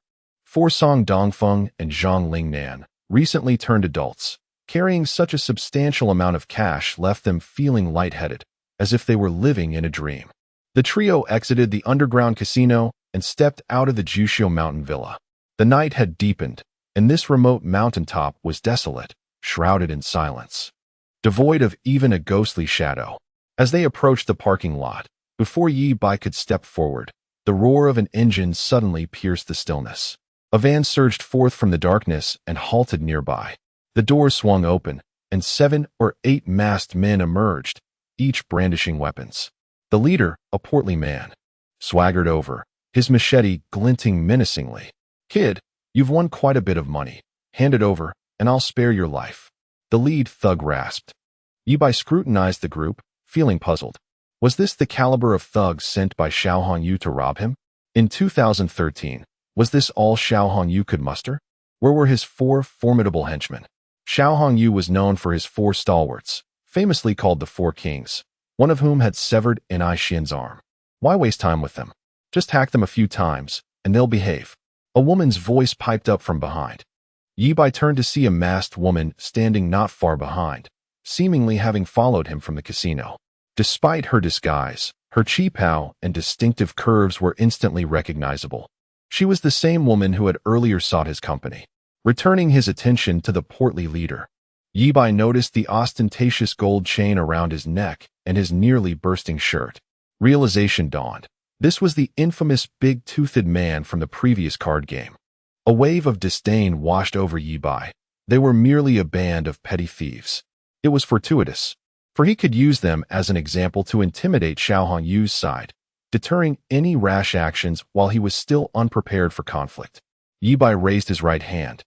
Song Dongfeng and Zhang Lingnan, recently turned adults, carrying such a substantial amount of cash left them feeling lightheaded, as if they were living in a dream. The trio exited the underground casino and stepped out of the Jushio Mountain Villa. The night had deepened, and this remote mountaintop was desolate, shrouded in silence, devoid of even a ghostly shadow. As they approached the parking lot, before Ye Bai could step forward, the roar of an engine suddenly pierced the stillness. A van surged forth from the darkness and halted nearby. The doors swung open, and 7 or 8 masked men emerged, each brandishing weapons. The leader, a portly man, swaggered over, his machete glinting menacingly. Kid, you've won quite a bit of money. Hand it over, and I'll spare your life. The lead thug rasped. Ye Bai scrutinized the group, feeling puzzled. Was this the caliber of thugs sent by Xiao Hongyu to rob him? In 2013, was this all Xiao Hongyu could muster? Where were his 4 formidable henchmen? Xiao Hongyu was known for his 4 stalwarts, famously called the 4 kings, one of whom had severed an Ai Xian's arm. Why waste time with them? Just hack them a few times, and they'll behave. A woman's voice piped up from behind. Ye Bai turned to see a masked woman standing not far behind, seemingly having followed him from the casino. Despite her disguise, her qipao and distinctive curves were instantly recognizable. She was the same woman who had earlier sought his company. Returning his attention to the portly leader, Ye Bai noticed the ostentatious gold chain around his neck and his nearly bursting shirt. Realization dawned. This was the infamous big-toothed man from the previous card game. A wave of disdain washed over Ye Bai. They were merely a band of petty thieves. It was fortuitous, for he could use them as an example to intimidate Xiao Hongyu's side, deterring any rash actions while he was still unprepared for conflict. Ye Bai raised his right hand,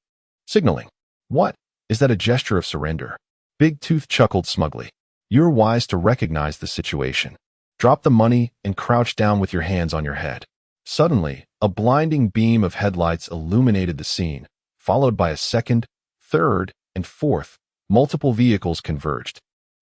signaling. What? Is that a gesture of surrender? Big Tooth chuckled smugly. You're wise to recognize the situation. Drop the money and crouch down with your hands on your head. Suddenly, a blinding beam of headlights illuminated the scene, followed by a second, third, and fourth. Multiple vehicles converged,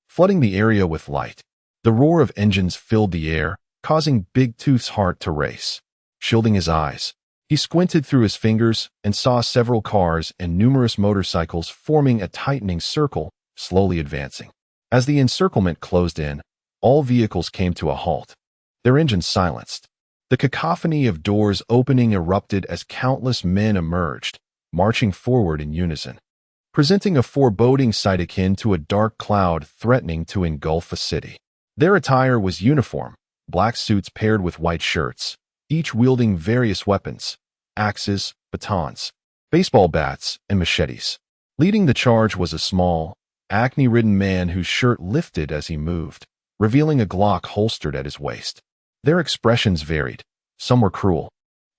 flooding the area with light. The roar of engines filled the air, causing Big Tooth's heart to race. Shielding his eyes, he squinted through his fingers and saw several cars and numerous motorcycles forming a tightening circle, slowly advancing. As the encirclement closed in, all vehicles came to a halt, their engines silenced. The cacophony of doors opening erupted as countless men emerged, marching forward in unison, presenting a foreboding sight akin to a dark cloud threatening to engulf a city. Their attire was uniform, black suits paired with white shirts, each wielding various weapons, axes, batons, baseball bats, and machetes. Leading the charge was a small, acne-ridden man whose shirt lifted as he moved, revealing a Glock holstered at his waist. Their expressions varied. Some were cruel,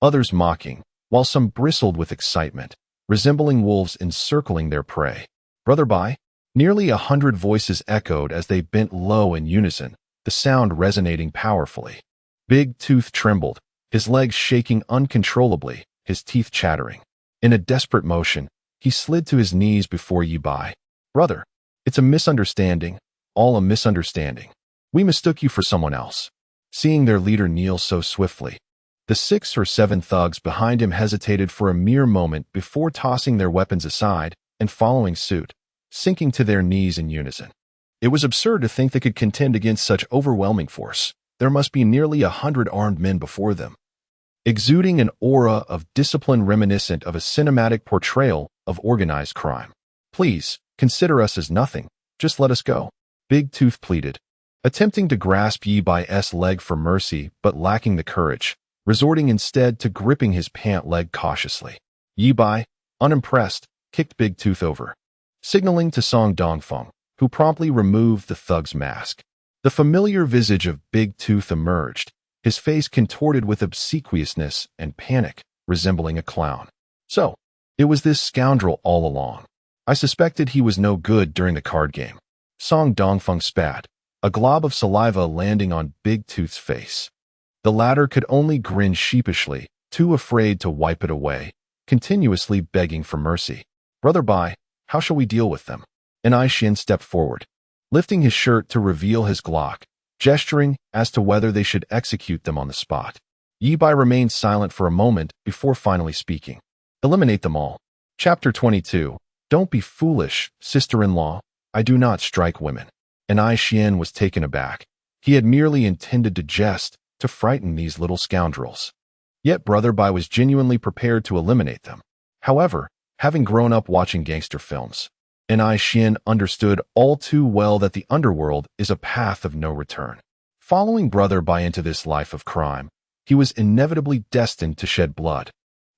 others mocking, while some bristled with excitement, resembling wolves encircling their prey. Brother Bai? Nearly 100 voices echoed as they bent low in unison, the sound resonating powerfully. Big Tooth trembled, his legs shaking uncontrollably, his teeth chattering. In a desperate motion, he slid to his knees before Ye Bai. Brother, it's a misunderstanding, all a misunderstanding. We mistook you for someone else. Seeing their leader kneel so swiftly, the 6 or 7 thugs behind him hesitated for a mere moment before tossing their weapons aside and following suit, sinking to their knees in unison. It was absurd to think they could contend against such overwhelming force. There must be nearly 100 armed men before them, exuding an aura of discipline reminiscent of a cinematic portrayal of organized crime. Please, consider us as nothing. Just let us go. Big Tooth pleaded, attempting to grasp Ye Bai's leg for mercy but lacking the courage, resorting instead to gripping his pant leg cautiously. Ye Bai, unimpressed, kicked Big Tooth over, signaling to Song Dongfeng, who promptly removed the thug's mask. The familiar visage of Big Tooth emerged, his face contorted with obsequiousness and panic, resembling a clown. So, it was this scoundrel all along. I suspected he was no good during the card game. Song Dongfeng spat, a glob of saliva landing on Big Tooth's face. The latter could only grin sheepishly, too afraid to wipe it away, continuously begging for mercy. Brother Bai, how shall we deal with them? Anai Xian stepped forward, lifting his shirt to reveal his Glock, gesturing as to whether they should execute them on the spot. Ye Bai remained silent for a moment before finally speaking. Eliminate them all. Chapter 22. Don't be foolish, sister-in-law. I do not strike women. Anai Xian was taken aback. He had merely intended to jest, to frighten these little scoundrels. Yet Brother Bai was genuinely prepared to eliminate them. However, having grown up watching gangster films, Anai Xian understood all too well that the underworld is a path of no return. Following Brother Bai into this life of crime, he was inevitably destined to shed blood,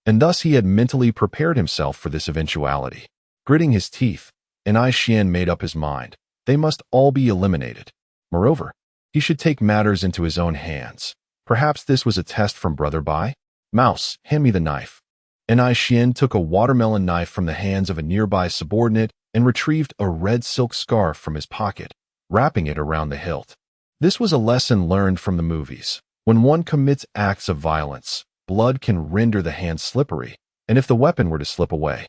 and thus he had mentally prepared himself for this eventuality. Gritting his teeth, Anai Xian made up his mind. They must all be eliminated. Moreover, he should take matters into his own hands. Perhaps this was a test from Brother Bai? Mouse, hand me the knife. Anai Xian took a watermelon knife from the hands of a nearby subordinate and retrieved a red silk scarf from his pocket, wrapping it around the hilt. This was a lesson learned from the movies. When one commits acts of violence, blood can render the hand slippery, and if the weapon were to slip away,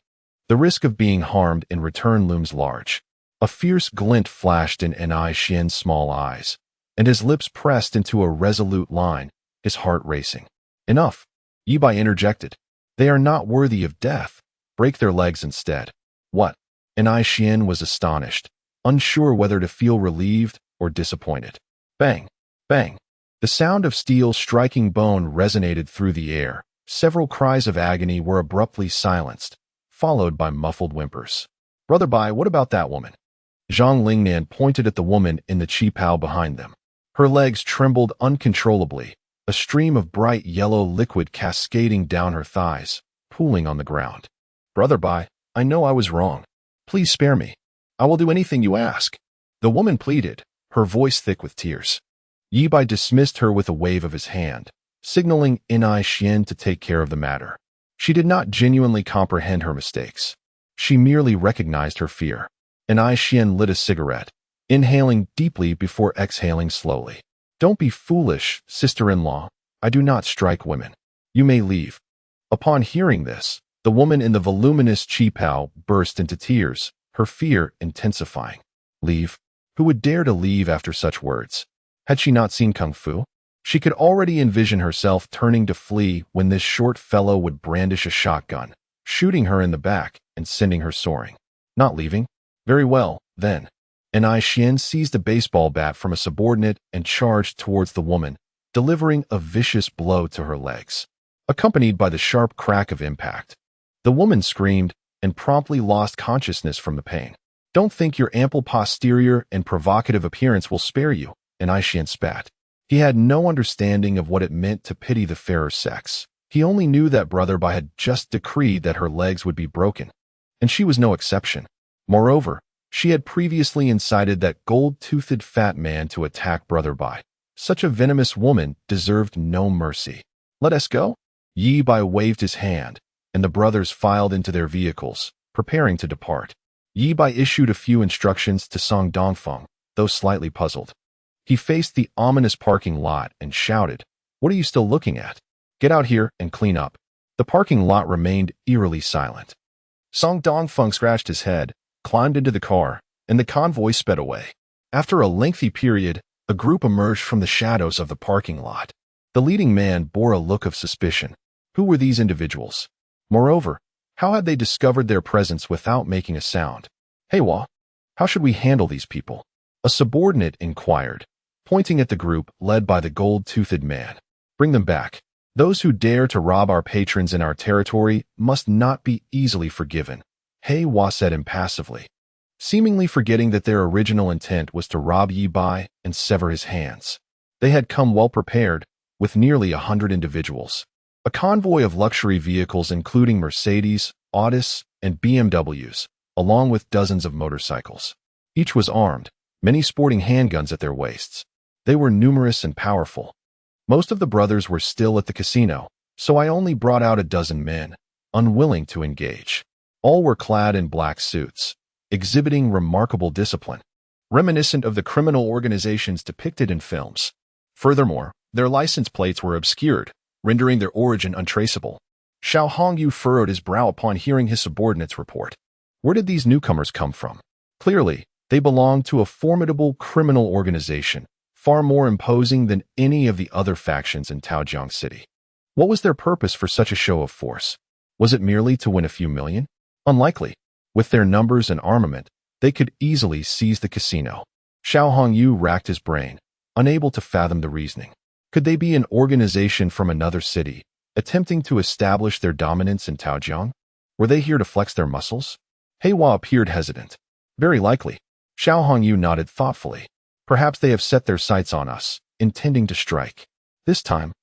the risk of being harmed in return looms large. A fierce glint flashed in Anai Xian's small eyes, and his lips pressed into a resolute line, his heart racing. Enough, Ye Bai interjected. They are not worthy of death. Break their legs instead. What? Anai Xian was astonished, unsure whether to feel relieved or disappointed. Bang! Bang! The sound of steel striking bone resonated through the air. Several cries of agony were abruptly silenced, followed by muffled whimpers. Brother Bai, what about that woman? Zhang Lingnan pointed at the woman in the qipao behind them. Her legs trembled uncontrollably, a stream of bright yellow liquid cascading down her thighs, pooling on the ground. Brother Bai, I know I was wrong. Please spare me. I will do anything you ask. The woman pleaded, her voice thick with tears. Ye Bai dismissed her with a wave of his hand, signaling Anai Xian to take care of the matter. She did not genuinely comprehend her mistakes. She merely recognized her fear. Anai Xian lit a cigarette, inhaling deeply before exhaling slowly. Don't be foolish, sister-in-law. I do not strike women. You may leave. Upon hearing this, the woman in the voluminous qipao burst into tears, her fear intensifying. Leave? Who would dare to leave after such words? Had she not seen kung fu? She could already envision herself turning to flee when this short fellow would brandish a shotgun, shooting her in the back and sending her soaring. Not leaving? Very well, then. An Xian seized a baseball bat from a subordinate and charged towards the woman, delivering a vicious blow to her legs, accompanied by the sharp crack of impact. The woman screamed and promptly lost consciousness from the pain. Don't think your ample posterior and provocative appearance will spare you, an Xian spat. He had no understanding of what it meant to pity the fairer sex. He only knew that Brother Bai had just decreed that her legs would be broken, and she was no exception. Moreover, she had previously incited that gold-toothed fat man to attack Brother Bai. Such a venomous woman deserved no mercy. Let us go? Ye Bai waved his hand, and the brothers filed into their vehicles, preparing to depart. Ye Bai issued a few instructions to Song Dongfeng, though slightly puzzled. He faced the ominous parking lot and shouted, "What are you still looking at? Get out here and clean up." The parking lot remained eerily silent. Song Dongfeng scratched his head, climbed into the car, and the convoy sped away. After a lengthy period, a group emerged from the shadows of the parking lot. The leading man bore a look of suspicion. Who were these individuals? Moreover, how had they discovered their presence without making a sound? Hey, Wa, how should we handle these people? A subordinate inquired, pointing at the group led by the gold-toothed man. Bring them back. Those who dare to rob our patrons in our territory must not be easily forgiven, Hey Wa said impassively, seemingly forgetting that their original intent was to rob Ye Bai and sever his hands. They had come well prepared, with nearly 100 individuals. A convoy of luxury vehicles including Mercedes, Audis, and BMWs, along with dozens of motorcycles. Each was armed, many sporting handguns at their waists. They were numerous and powerful. Most of the brothers were still at the casino, so I only brought out a dozen men, unwilling to engage. All were clad in black suits, exhibiting remarkable discipline, reminiscent of the criminal organizations depicted in films. Furthermore, their license plates were obscured, rendering their origin untraceable. Xiao Hongyu furrowed his brow upon hearing his subordinate's report. Where did these newcomers come from? Clearly, they belonged to a formidable criminal organization, far more imposing than any of the other factions in Taojiang City. What was their purpose for such a show of force? Was it merely to win a few million? Unlikely. With their numbers and armament, they could easily seize the casino. Xiao Hongyu racked his brain, unable to fathom the reasoning. Could they be an organization from another city, attempting to establish their dominance in Taojiang? Were they here to flex their muscles? Heiwa appeared hesitant. Very likely. Xiao Hongyu nodded thoughtfully. Perhaps they have set their sights on us, intending to strike. This time,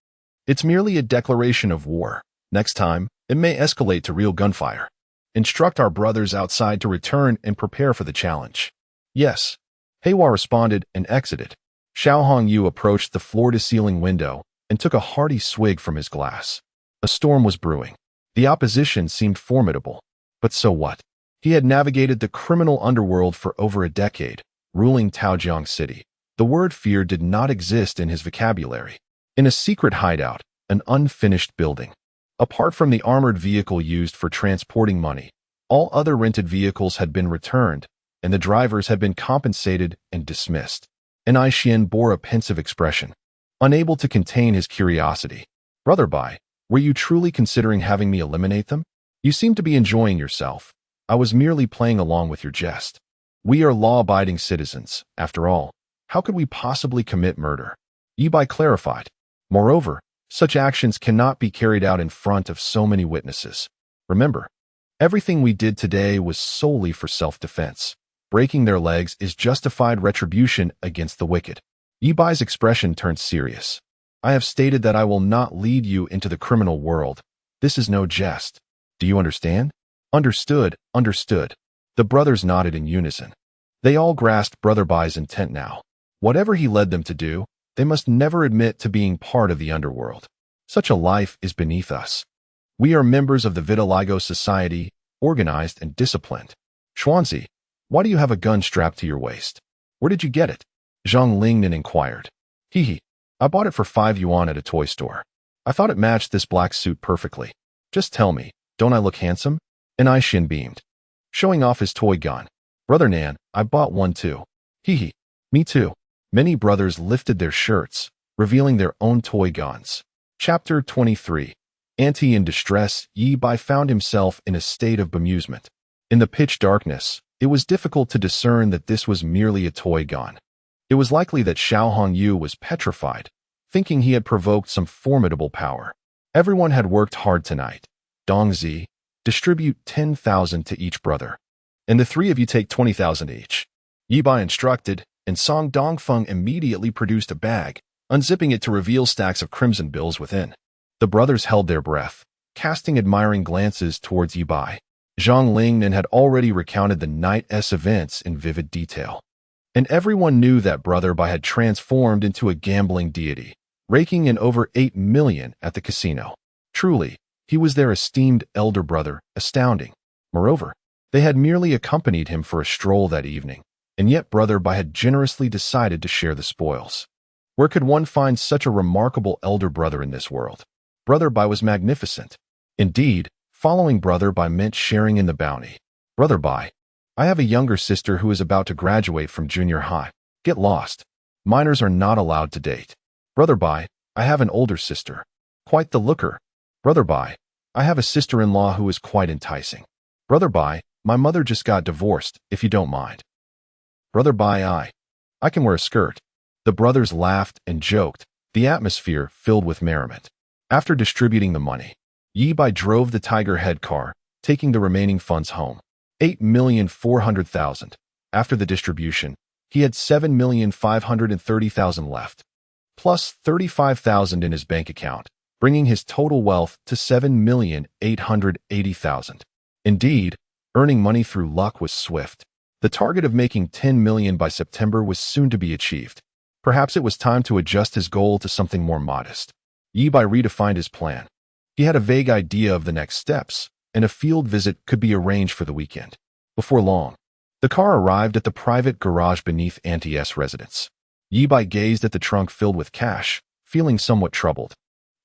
it's merely a declaration of war. Next time, it may escalate to real gunfire. Instruct our brothers outside to return and prepare for the challenge. Yes. Heiwa responded and exited. Xiao Hongyu approached the floor-to-ceiling window and took a hearty swig from his glass. A storm was brewing. The opposition seemed formidable. But so what? He had navigated the criminal underworld for over a decade, ruling Taojiang City. The word fear did not exist in his vocabulary. In a secret hideout, an unfinished building. Apart from the armored vehicle used for transporting money, all other rented vehicles had been returned, and the drivers had been compensated and dismissed. An Xian bore a pensive expression, unable to contain his curiosity. Brother Bai, were you truly considering having me eliminate them? You seem to be enjoying yourself. I was merely playing along with your jest. We are law-abiding citizens, after all. How could we possibly commit murder? Ye Bai clarified. Moreover, such actions cannot be carried out in front of so many witnesses. Remember, everything we did today was solely for self-defense. Breaking their legs is justified retribution against the wicked. Ye Bai's expression turned serious. I have stated that I will not lead you into the criminal world. This is no jest. Do you understand? Understood, understood. The brothers nodded in unison. They all grasped Brother Bai's intent now. Whatever he led them to do, they must never admit to being part of the underworld. Such a life is beneath us. We are members of the Vitiligo Society, organized and disciplined. Xuanzi, why do you have a gun strapped to your waist? Where did you get it? Zhang Lingnan inquired. Hee, I bought it for 5 yuan at a toy store. I thought it matched this black suit perfectly. Just tell me, don't I look handsome? And I shin beamed, showing off his toy gun. Brother Nan, I bought one too. Hee hee. Me too. Many brothers lifted their shirts, revealing their own toy guns. Chapter 23. Auntie in distress, Ye Bai found himself in a state of bemusement. In the pitch darkness, it was difficult to discern that this was merely a toy gun. It was likely that Xiao Hongyu was petrified, thinking he had provoked some formidable power. Everyone had worked hard tonight. Dongzi, distribute 10,000 to each brother. And the three of you take 20,000 each. Ye Bai instructed, and Song Dongfeng immediately produced a bag, unzipping it to reveal stacks of crimson bills within. The brothers held their breath, casting admiring glances towards Ye Bai. Zhang Lingnan had already recounted the night's events in vivid detail. And everyone knew that Brother Bai had transformed into a gambling deity, raking in over 8 million at the casino. Truly, he was their esteemed elder brother, astounding. Moreover, they had merely accompanied him for a stroll that evening, and yet Brother Bai had generously decided to share the spoils. Where could one find such a remarkable elder brother in this world? Brother Bai was magnificent. Indeed, following Brother Bai meant sharing in the bounty. Brother Bai, I have a younger sister who is about to graduate from junior high. Get lost. Minors are not allowed to date. Brother Bai, I have an older sister. Quite the looker. Brother Bai, I have a sister-in-law who is quite enticing. Brother Bai, my mother just got divorced, if you don't mind. Brother Bai, I can wear a skirt. The brothers laughed and joked, the atmosphere filled with merriment. After distributing the money, Ye Bai drove the Tiger Head car, taking the remaining funds home. 8,400,000. After the distribution, he had 7,530,000 left, plus 35,000 in his bank account, bringing his total wealth to 7,880,000. Indeed, earning money through luck was swift. The target of making 10 million by September was soon to be achieved. Perhaps it was time to adjust his goal to something more modest. Ye Bai redefined his plan. He had a vague idea of the next steps, and a field visit could be arranged for the weekend. Before long, the car arrived at the private garage beneath Auntie's residence. Ye Bai gazed at the trunk filled with cash, feeling somewhat troubled.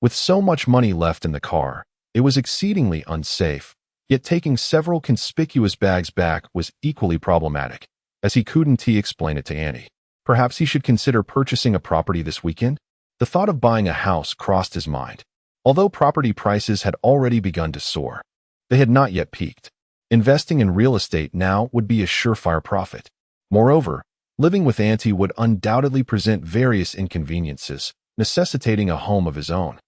With so much money left in the car, it was exceedingly unsafe, yet taking several conspicuous bags back was equally problematic, as he couldn't explain it to Annie. Perhaps he should consider purchasing a property this weekend? The thought of buying a house crossed his mind. Although property prices had already begun to soar, they had not yet peaked. Investing in real estate now would be a surefire profit. Moreover, living with Auntie would undoubtedly present various inconveniences, necessitating a home of his own.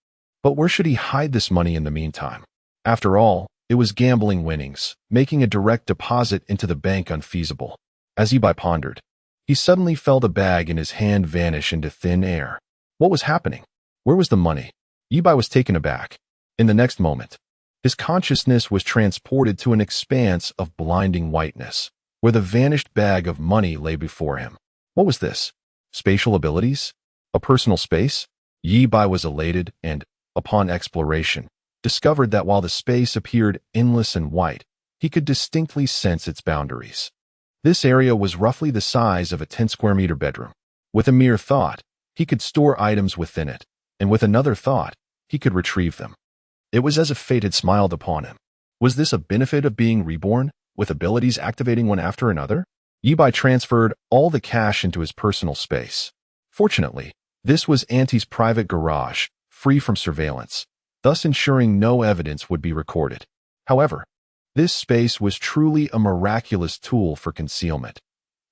But where should he hide this money in the meantime? After all, it was gambling winnings, making a direct deposit into the bank unfeasible. As Ye Bai pondered, he suddenly felt a bag in his hand vanish into thin air. What was happening? Where was the money? Ye Bai was taken aback. In the next moment, his consciousness was transported to an expanse of blinding whiteness, where the vanished bag of money lay before him. What was this? Spatial abilities? A personal space? Ye Bai was elated and, upon exploration, discovered that while the space appeared endless and white, he could distinctly sense its boundaries. This area was roughly the size of a 10-square-meter bedroom. With a mere thought, he could store items within it, and with another thought, he could retrieve them. It was as if fate had smiled upon him. Was this a benefit of being reborn, with abilities activating one after another? Ye Bai transferred all the cash into his personal space. Fortunately, this was Auntie's private garage, free from surveillance, thus ensuring no evidence would be recorded. However, this space was truly a miraculous tool for concealment.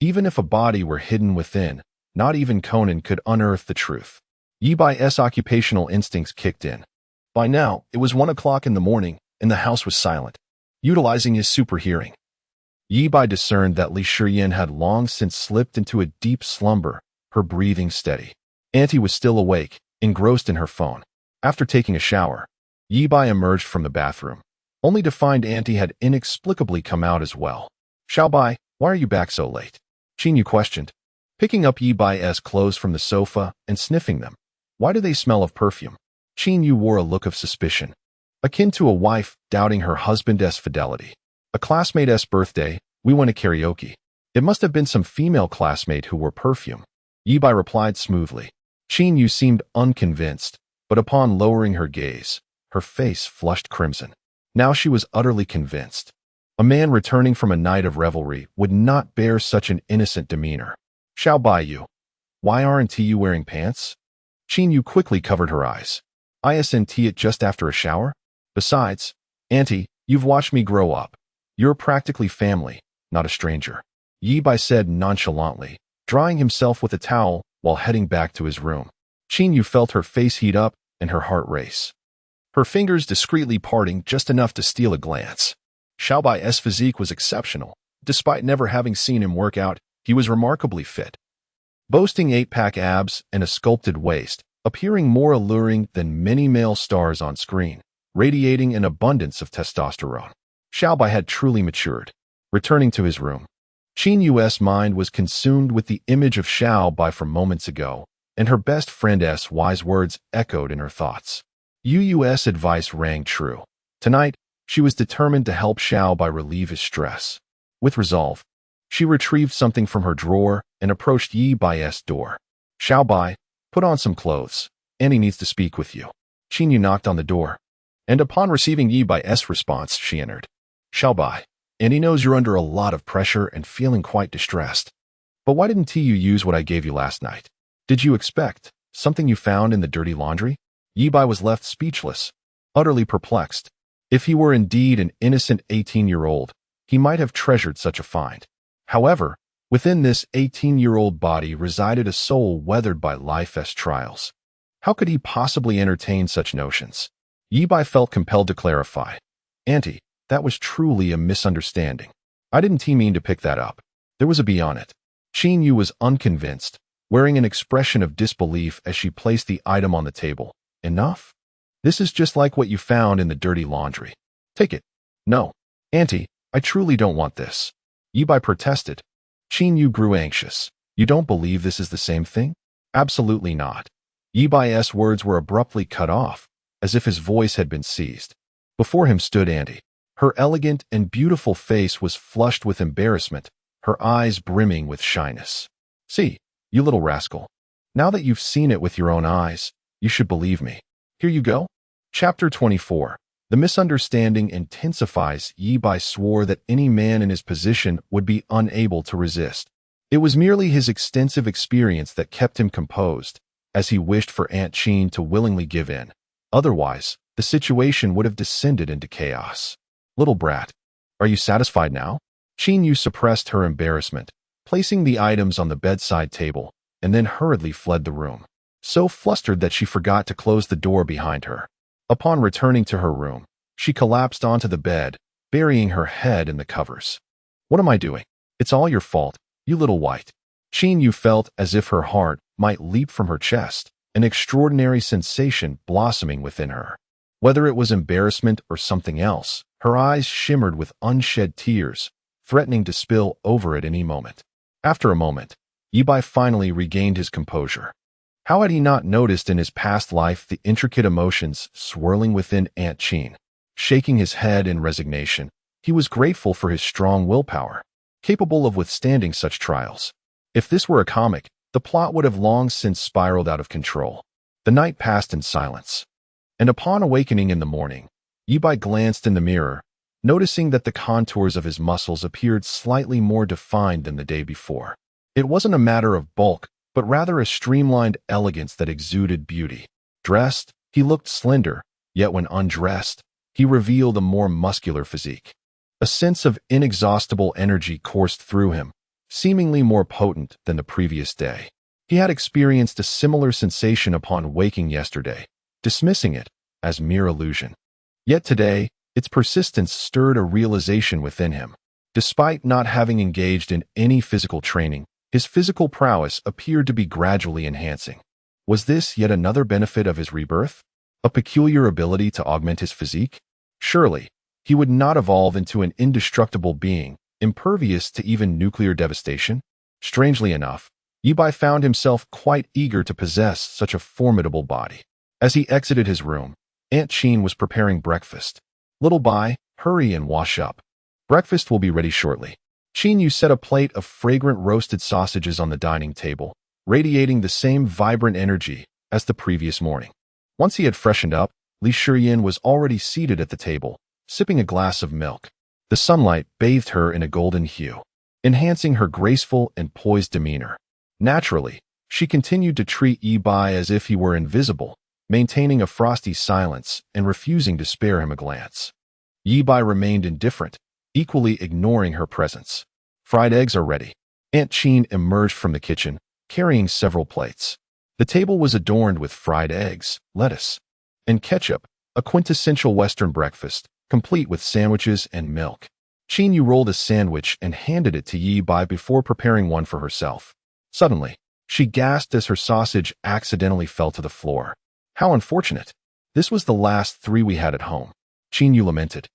Even if a body were hidden within, not even Conan could unearth the truth. Ye Bai's occupational instincts kicked in. By now, it was 1 o'clock in the morning, and the house was silent. Utilizing his super hearing, Ye Bai discerned that Li Shiyan had long since slipped into a deep slumber, her breathing steady. Auntie was still awake, engrossed in her phone. After taking a shower, Ye Bai emerged from the bathroom, only to find Auntie had inexplicably come out as well. Xiao Bai, why are you back so late? Qin Yu questioned, picking up Ye Bai's clothes from the sofa and sniffing them. Why do they smell of perfume? Qin Yu wore a look of suspicion, akin to a wife doubting her husband's fidelity. A classmate's birthday, we went to karaoke. It must have been some female classmate who wore perfume. Ye Bai replied smoothly. Qin Yu seemed unconvinced, but upon lowering her gaze, her face flushed crimson. Now she was utterly convinced. A man returning from a night of revelry would not bear such an innocent demeanor. "Xiao Bai you. Why aren't you wearing pants?" Qin Yu quickly covered her eyes. "Isn't it just after a shower? Besides, Auntie, you've watched me grow up. You're practically family, not a stranger," Ye Bai said nonchalantly, drying himself with a towel while heading back to his room. Qin Yu felt her face heat up and her heart race. Her fingers discreetly parting just enough to steal a glance. Xiao Bai's physique was exceptional. Despite never having seen him work out, he was remarkably fit. Boasting 8-pack abs and a sculpted waist, appearing more alluring than many male stars on screen, radiating an abundance of testosterone. Xiao Bai had truly matured. Returning to his room, Qin Yu's mind was consumed with the image of Xiao Bai from moments ago, and her best friend's wise words echoed in her thoughts. Yu's advice rang true. Tonight, she was determined to help Xiao Bai relieve his stress. With resolve, she retrieved something from her drawer and approached Ye Bai's door. "Xiao Bai, put on some clothes. Annie needs to speak with you." Qin Yu knocked on the door, and upon receiving Ye Bai's response, she entered. "Xiao Bai, Annie knows you're under a lot of pressure and feeling quite distressed. But why didn't you use what I gave you last night? Did you expect something you found in the dirty laundry?" Ye Bai was left speechless, utterly perplexed. If he were indeed an innocent 18-year-old, he might have treasured such a find. However, within this 18-year-old body resided a soul weathered by life's trials. How could he possibly entertain such notions? Ye Bai felt compelled to clarify. "Auntie, that was truly a misunderstanding. I didn't mean to pick that up. There was a bee on it." Qin Yu was unconvinced, wearing an expression of disbelief as she placed the item on the table. "Enough? This is just like what you found in the dirty laundry. Take it." "No, Auntie, I truly don't want this," Ye Bai protested. Qin Yu grew anxious. "You don't believe this is the same thing?" "Absolutely not." Ye Bai's words were abruptly cut off, as if his voice had been seized. Before him stood Auntie. Her elegant and beautiful face was flushed with embarrassment, her eyes brimming with shyness. "See, you little rascal. Now that you've seen it with your own eyes, you should believe me. Here you go." Chapter 24. The misunderstanding intensifies. Ye Bai swore that any man in his position would be unable to resist. It was merely his extensive experience that kept him composed, as he wished for Aunt Qin to willingly give in. Otherwise, the situation would have descended into chaos. "Little brat, are you satisfied now?" Qin Yu suppressed her embarrassment, placing the items on the bedside table, and then hurriedly fled the room, so flustered that she forgot to close the door behind her. Upon returning to her room, she collapsed onto the bed, burying her head in the covers. "What am I doing? It's all your fault, you little white." Qin Yu felt as if her heart might leap from her chest, an extraordinary sensation blossoming within her. Whether it was embarrassment or something else, her eyes shimmered with unshed tears, threatening to spill over at any moment. After a moment, Ye Bai finally regained his composure. How had he not noticed in his past life the intricate emotions swirling within Aunt Qin? Shaking his head in resignation, he was grateful for his strong willpower, capable of withstanding such trials. If this were a comic, the plot would have long since spiraled out of control. The night passed in silence, and upon awakening in the morning, Ye Bai glanced in the mirror, noticing that the contours of his muscles appeared slightly more defined than the day before. It wasn't a matter of bulk, but rather a streamlined elegance that exuded beauty. Dressed, he looked slender, yet when undressed, he revealed a more muscular physique. A sense of inexhaustible energy coursed through him, seemingly more potent than the previous day. He had experienced a similar sensation upon waking yesterday, dismissing it as mere illusion. Yet today, its persistence stirred a realization within him. Despite not having engaged in any physical training, his physical prowess appeared to be gradually enhancing. Was this yet another benefit of his rebirth? A peculiar ability to augment his physique? Surely, he would not evolve into an indestructible being, impervious to even nuclear devastation? Strangely enough, Ye Bai found himself quite eager to possess such a formidable body. As he exited his room, Aunt Qin was preparing breakfast. "Little Bai, hurry and wash up. Breakfast will be ready shortly." Qin Yu set a plate of fragrant roasted sausages on the dining table, radiating the same vibrant energy as the previous morning. Once he had freshened up, Li Shiyin was already seated at the table, sipping a glass of milk. The sunlight bathed her in a golden hue, enhancing her graceful and poised demeanor. Naturally, she continued to treat Ye Bai as if he were invisible, maintaining a frosty silence and refusing to spare him a glance. Ye Bai remained indifferent, equally ignoring her presence. Fried eggs are ready. Aunt Qin emerged from the kitchen, carrying several plates. The table was adorned with fried eggs, lettuce, and ketchup, a quintessential Western breakfast, complete with sandwiches and milk. Qin Yu rolled a sandwich and handed it to Ye Bai before preparing one for herself. Suddenly, she gasped as her sausage accidentally fell to the floor. How unfortunate. This was the last 3 we had at home, Qin Yu lamented,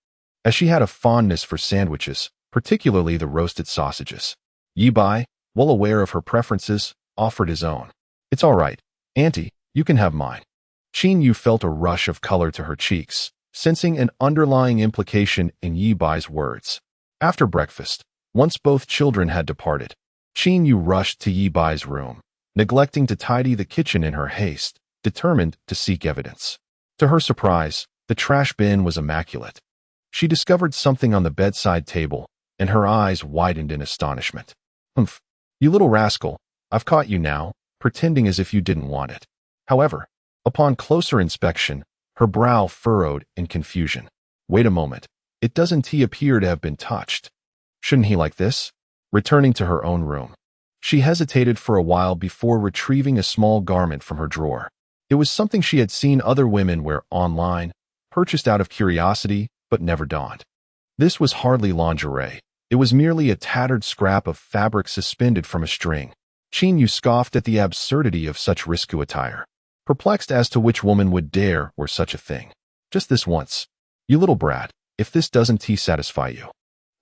as she had a fondness for sandwiches, particularly the roasted sausages. Ye Bai, well aware of her preferences, offered his own. It's all right, Auntie, you can have mine. Qin Yu felt a rush of color to her cheeks, sensing an underlying implication in Ye Bai's words. After breakfast, once both children had departed, Qin Yu rushed to Ye Bai's room, neglecting to tidy the kitchen in her haste, determined to seek evidence. To her surprise, the trash bin was immaculate. She discovered something on the bedside table, and her eyes widened in astonishment. Humph, you little rascal, I've caught you now, pretending as if you didn't want it. However, upon closer inspection, her brow furrowed in confusion. Wait a moment, it doesn't appear to have been touched. Shouldn't he like this? Returning to her own room, she hesitated for a while before retrieving a small garment from her drawer. It was something she had seen other women wear online, purchased out of curiosity, but never donned. This was hardly lingerie. It was merely a tattered scrap of fabric suspended from a string. Qin Yu scoffed at the absurdity of such risque attire, perplexed as to which woman would dare wear such a thing. Just this once. You little brat, if this doesn't satisfy you,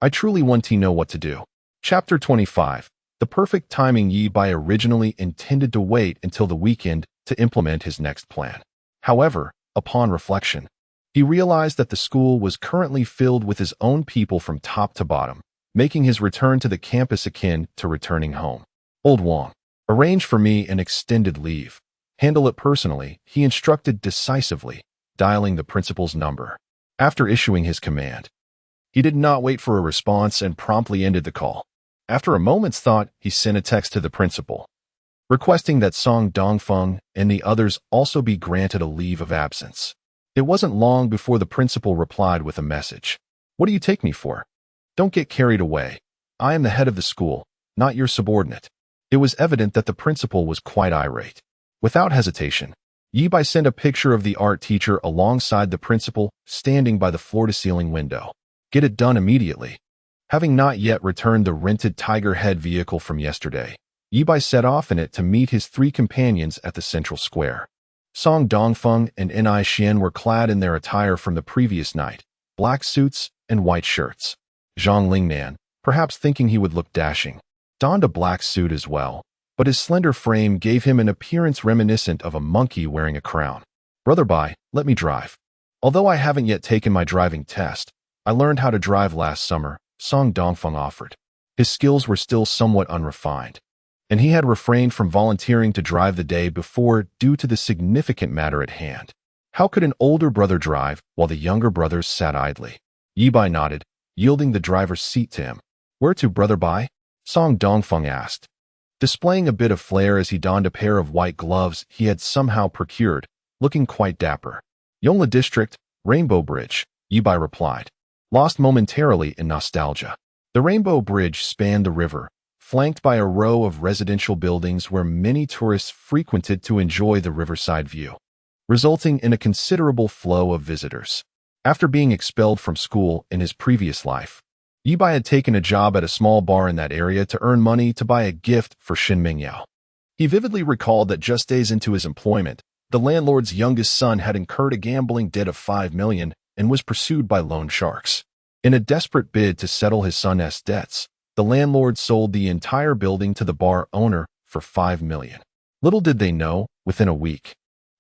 I truly want to know what to do. Chapter 25. The perfect timing. Ye Bai originally intended to wait until the weekend to implement his next plan. However, upon reflection, he realized that the school was currently filled with his own people from top to bottom, making his return to the campus akin to returning home. Old Wong, arrange for me an extended leave. Handle it personally, he instructed decisively, dialing the principal's number. After issuing his command, he did not wait for a response and promptly ended the call. After a moment's thought, he sent a text to the principal, requesting that Song Dongfeng and the others also be granted a leave of absence. It wasn't long before the principal replied with a message. What do you take me for? Don't get carried away. I am the head of the school, not your subordinate. It was evident that the principal was quite irate. Without hesitation, Ye Bai sent a picture of the art teacher alongside the principal, standing by the floor-to-ceiling window. Get it done immediately. Having not yet returned the rented tiger head vehicle from yesterday, Ye Bai set off in it to meet his 3 companions at the central square. Song Dongfeng and Ni Xian were clad in their attire from the previous night, black suits and white shirts. Zhang Lingnan, perhaps thinking he would look dashing, donned a black suit as well, but his slender frame gave him an appearance reminiscent of a monkey wearing a crown. Brother Bai, let me drive. Although I haven't yet taken my driving test, I learned how to drive last summer, Song Dongfeng offered. His skills were still somewhat unrefined, and he had refrained from volunteering to drive the day before due to the significant matter at hand. How could an older brother drive while the younger brothers sat idly? Ye Bai nodded, yielding the driver's seat to him. Where to, Brother Bai? Song Dongfeng asked, displaying a bit of flair as he donned a pair of white gloves he had somehow procured, looking quite dapper. Yongla District, Rainbow Bridge, Ye Bai replied, lost momentarily in nostalgia. The Rainbow Bridge spanned the river, flanked by a row of residential buildings where many tourists frequented to enjoy the riverside view, resulting in a considerable flow of visitors. After being expelled from school in his previous life, Ye Bai had taken a job at a small bar in that area to earn money to buy a gift for Shin Mingyao. He vividly recalled that just days into his employment, the landlord's youngest son had incurred a gambling debt of 5 million and was pursued by loan sharks. In a desperate bid to settle his son's debts, the landlord sold the entire building to the bar owner for 5 million. Little did they know, within a week,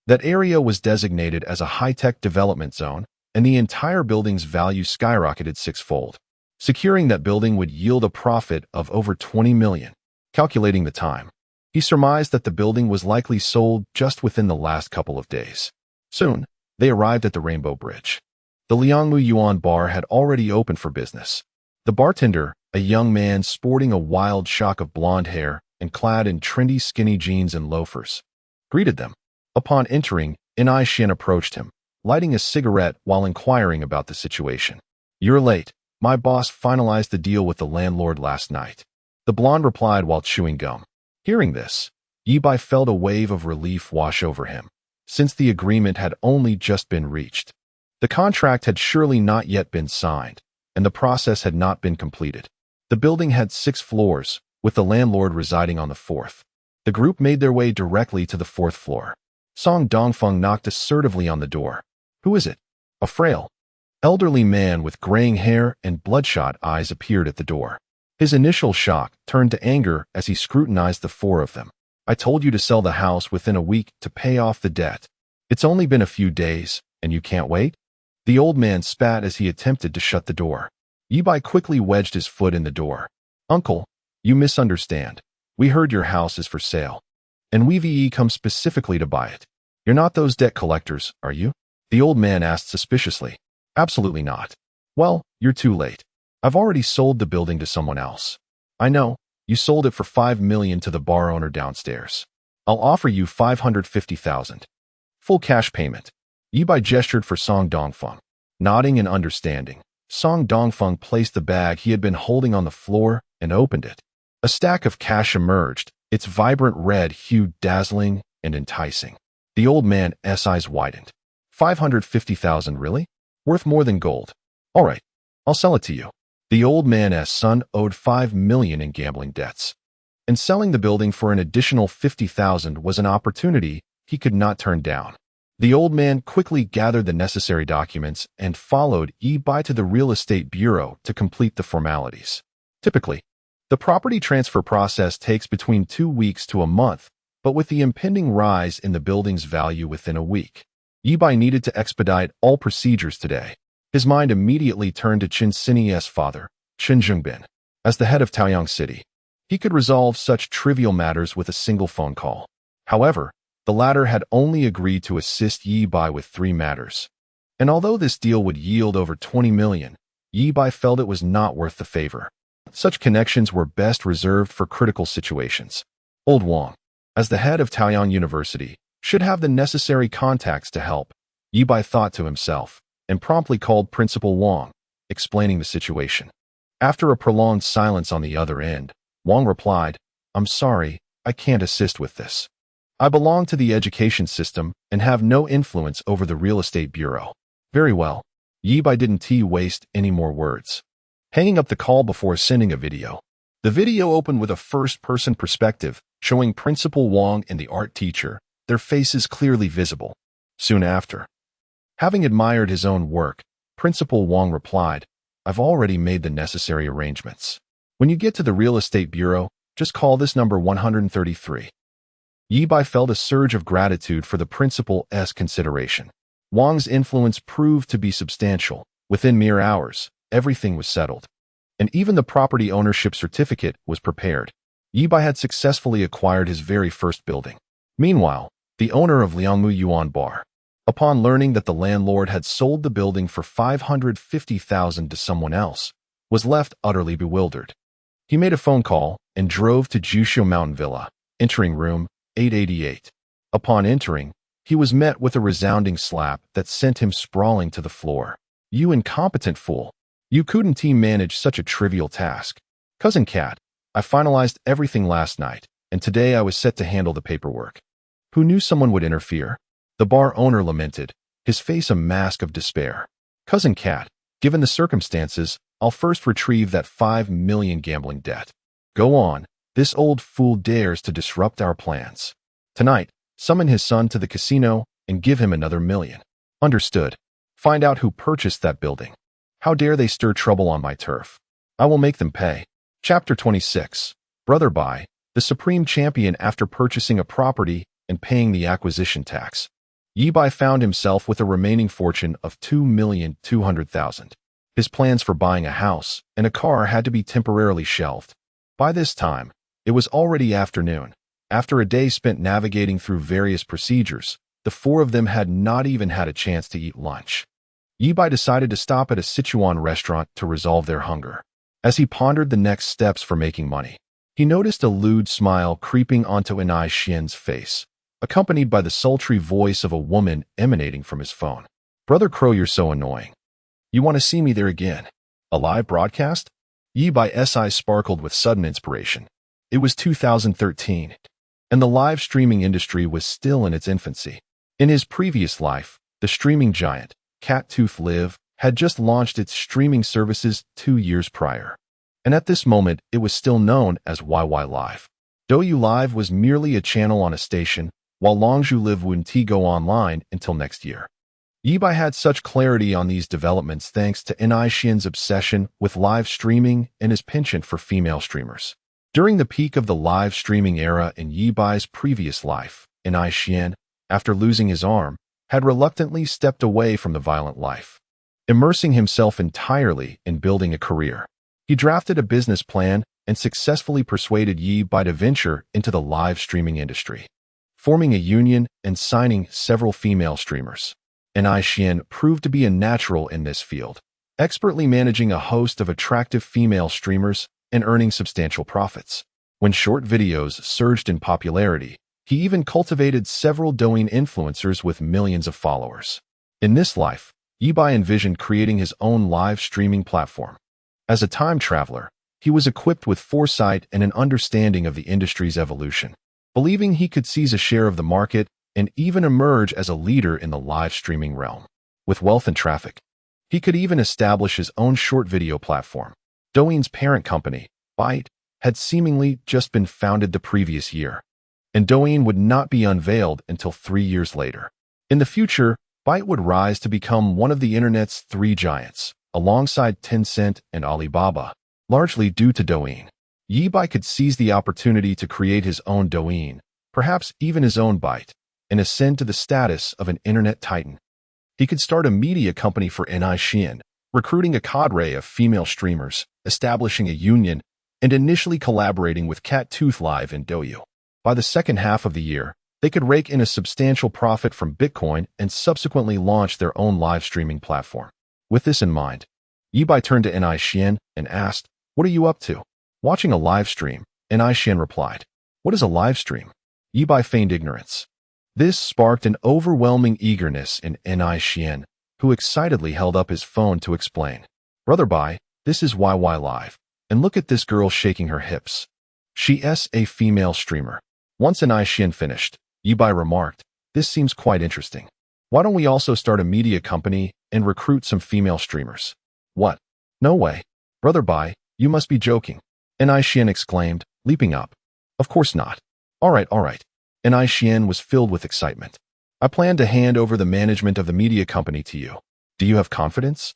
that area was designated as a high-tech development zone, and the entire building's value skyrocketed 6-fold. Securing that building would yield a profit of over 20 million. Calculating the time, he surmised that the building was likely sold just within the last couple of days. Soon, they arrived at the Rainbow Bridge. The Liangmu Yuan bar had already opened for business. The bartender, a young man sporting a wild shock of blonde hair and clad in trendy skinny jeans and loafers, greeted them. Upon entering, Inai Shin approached him, lighting a cigarette while inquiring about the situation. "You're late. My boss finalized the deal with the landlord last night," the blonde replied while chewing gum. Hearing this, Ye Bai felt a wave of relief wash over him, since the agreement had only just been reached. The contract had surely not yet been signed, and the process had not been completed. The building had 6 floors, with the landlord residing on the 4th. The group made their way directly to the 4th floor. Song Dongfeng knocked assertively on the door. "Who is it?" A frail, elderly man with graying hair and bloodshot eyes appeared at the door. His initial shock turned to anger as he scrutinized the 4 of them. "I told you to sell the house within a week to pay off the debt. It's only been a few days, and you can't wait?" The old man spat as he attempted to shut the door. Ye Bai quickly wedged his foot in the door. "Uncle, you misunderstand. We heard your house is for sale, and we've come specifically to buy it. You're not those debt collectors, are you?" the old man asked suspiciously. "Absolutely not." "Well, you're too late. I've already sold the building to someone else." "I know. You sold it for 5 million to the bar owner downstairs. I'll offer you 550,000. Full cash payment." Ye Bai gestured for Song Dongfeng. Nodding in understanding, Song Dongfeng placed the bag he had been holding on the floor and opened it. A stack of cash emerged, its vibrant red hue dazzling and enticing. The old man's eyes widened. 550,000, really? Worth more than gold. All right, I'll sell it to you. The old man's son owed 5 million in gambling debts, and selling the building for an additional 50,000 was an opportunity he could not turn down. The old man quickly gathered the necessary documents and followed Ye Bai to the real estate bureau to complete the formalities. Typically, the property transfer process takes between 2 weeks to a month, but with the impending rise in the building's value within a week, Ye Bai needed to expedite all procedures today. His mind immediately turned to Qin Sini's father, Qin Zhengbin. As the head of Taoyang City, he could resolve such trivial matters with a single phone call. However, the latter had only agreed to assist Ye Bai with 3 matters. And although this deal would yield over 20 million, Ye Bai felt it was not worth the favor. Such connections were best reserved for critical situations. Old Wang, as the head of Taoyang University, should have the necessary contacts to help, Ye Bai thought to himself, and promptly called Principal Wang, explaining the situation. After a prolonged silence on the other end, Wang replied, "I'm sorry, I can't assist with this. I belong to the education system and have no influence over the real estate bureau." "Very well." Ye Bai didn't waste any more words, hanging up the call before sending a video. The video opened with a first-person perspective, showing Principal Wang and the art teacher, their faces clearly visible. Soon after, having admired his own work, Principal Wang replied, "I've already made the necessary arrangements. When you get to the real estate bureau, just call this number 133. Ye Bai felt a surge of gratitude for the principal's consideration. Wang's influence proved to be substantial. Within mere hours, everything was settled, and even the property ownership certificate was prepared. Ye Bai had successfully acquired his very first building. Meanwhile, the owner of Liangmu Yuan Bar, upon learning that the landlord had sold the building for 550,000 to someone else, was left utterly bewildered. He made a phone call and drove to Jushu Mountain Villa, entering room 888. Upon entering, he was met with a resounding slap that sent him sprawling to the floor. "You incompetent fool. You couldn't manage such a trivial task. Cousin Cat, I finalized everything last night, and today I was set to handle the paperwork. Who knew someone would interfere?" The bar owner lamented, his face a mask of despair. "Cousin Cat, given the circumstances, I'll first retrieve that 5 million gambling debt. Go on. This old fool dares to disrupt our plans. Tonight, summon his son to the casino and give him another million. Understood. Find out who purchased that building. How dare they stir trouble on my turf? I will make them pay." Chapter 26. Brother Bai, the supreme champion after purchasing a property and paying the acquisition tax. Ye Bai found himself with a remaining fortune of 2,200,000. His plans for buying a house and a car had to be temporarily shelved. By this time, it was already afternoon. After a day spent navigating through various procedures, the four of them had not even had a chance to eat lunch. Ye Bai decided to stop at a Sichuan restaurant to resolve their hunger. As he pondered the next steps for making money, he noticed a lewd smile creeping onto Anai Xian's face, accompanied by the sultry voice of a woman emanating from his phone. "Brother Crow, you're so annoying. You want to see me there again? A live broadcast?" Ye Bai's eyes sparkled with sudden inspiration. It was 2013, and the live streaming industry was still in its infancy. In his previous life, the streaming giant, Cattooth Live, had just launched its streaming services 2 years prior. And at this moment, it was still known as YY Live. Douyu Live was merely a channel on a station, while Longzhu Live wouldn't go online until next year. Ye Bai had such clarity on these developments thanks to Anai Xian's obsession with live streaming and his penchant for female streamers. During the peak of the live streaming era in Ye Bai's previous life, Anai Xian, after losing his arm, had reluctantly stepped away from the violent life, immersing himself entirely in building a career. He drafted a business plan and successfully persuaded Ye Bai to venture into the live streaming industry, forming a union and signing several female streamers. Anai Xian proved to be a natural in this field, expertly managing a host of attractive female streamers and earning substantial profits. When short videos surged in popularity, he even cultivated several Douyin influencers with millions of followers. In this life, Ye Bai envisioned creating his own live streaming platform. As a time traveler, he was equipped with foresight and an understanding of the industry's evolution, believing he could seize a share of the market and even emerge as a leader in the live streaming realm. With wealth and traffic, he could even establish his own short video platform. Douyin's parent company, Byte, had seemingly just been founded the previous year, and Douyin would not be unveiled until 3 years later. In the future, Byte would rise to become one of the internet's 3 giants, alongside Tencent and Alibaba, largely due to Douyin. Ye Bai could seize the opportunity to create his own Douyin, perhaps even his own Byte, and ascend to the status of an internet titan. He could start a media company for Anai Xian, recruiting a cadre of female streamers, establishing a union, and initially collaborating with Cattooth Live and Douyu. By the second half of the year, they could rake in a substantial profit from Bitcoin and subsequently launch their own live streaming platform. With this in mind, Ye Bai turned to Anai Xian and asked, "What are you up to?" "Watching a live stream," Anai Xian replied. "What is a live stream?" Ye Bai feigned ignorance. This sparked an overwhelming eagerness in Anai Xian, who excitedly held up his phone to explain. "Brother Bai, this is YY Live, and look at this girl shaking her hips. She's a female streamer." Once Anai Xian finished, Ye Bai remarked, "This seems quite interesting. Why don't we also start a media company and recruit some female streamers?" "What? No way. Brother Bai, you must be joking," Anai Xian exclaimed, leaping up. "Of course not. All right. Anai Xian was filled with excitement. "I plan to hand over the management of the media company to you. Do you have confidence?"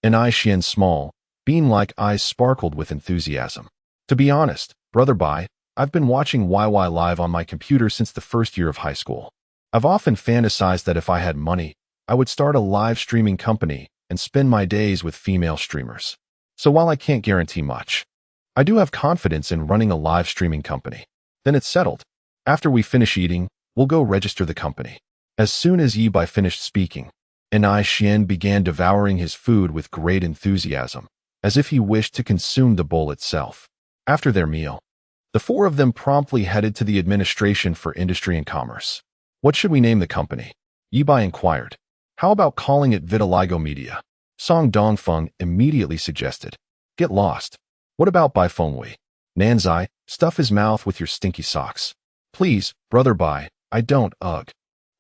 Anai Xian's small, bean-like eyes sparkled with enthusiasm. "To be honest, Brother Bai, I've been watching YY Live on my computer since the first year of high school. I've often fantasized that if I had money, I would start a live streaming company and spend my days with female streamers. So while I can't guarantee much, I do have confidence in running a live streaming company. Then it's settled. After we finish eating, we'll go register the company." As soon as Ye Bai finished speaking, Anai Xian began devouring his food with great enthusiasm, as if he wished to consume the bowl itself. After their meal, the four of them promptly headed to the Administration for Industry and Commerce. "What should we name the company?" Ye Bai inquired. "How about calling it Vitiligo Media?" Song Dongfeng immediately suggested. "Get lost." "What about Bai Fengwei?" Nanzai, stuff his mouth with your stinky socks. "Please, Brother Bai, I don't, ugh."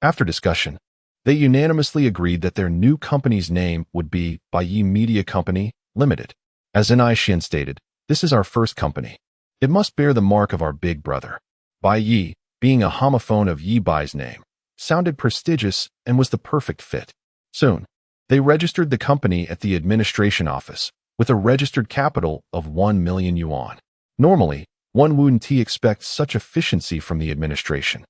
After discussion, they unanimously agreed that their new company's name would be Bai Yi Media Company, Limited. As Anai Xian stated, "This is our first company. It must bear the mark of our big brother." Bai Yi, being a homophone of Ye Bai's name, sounded prestigious and was the perfect fit. Soon, they registered the company at the administration office, with a registered capital of 1 million yuan. Normally, one wouldn't expect such efficiency from the administration.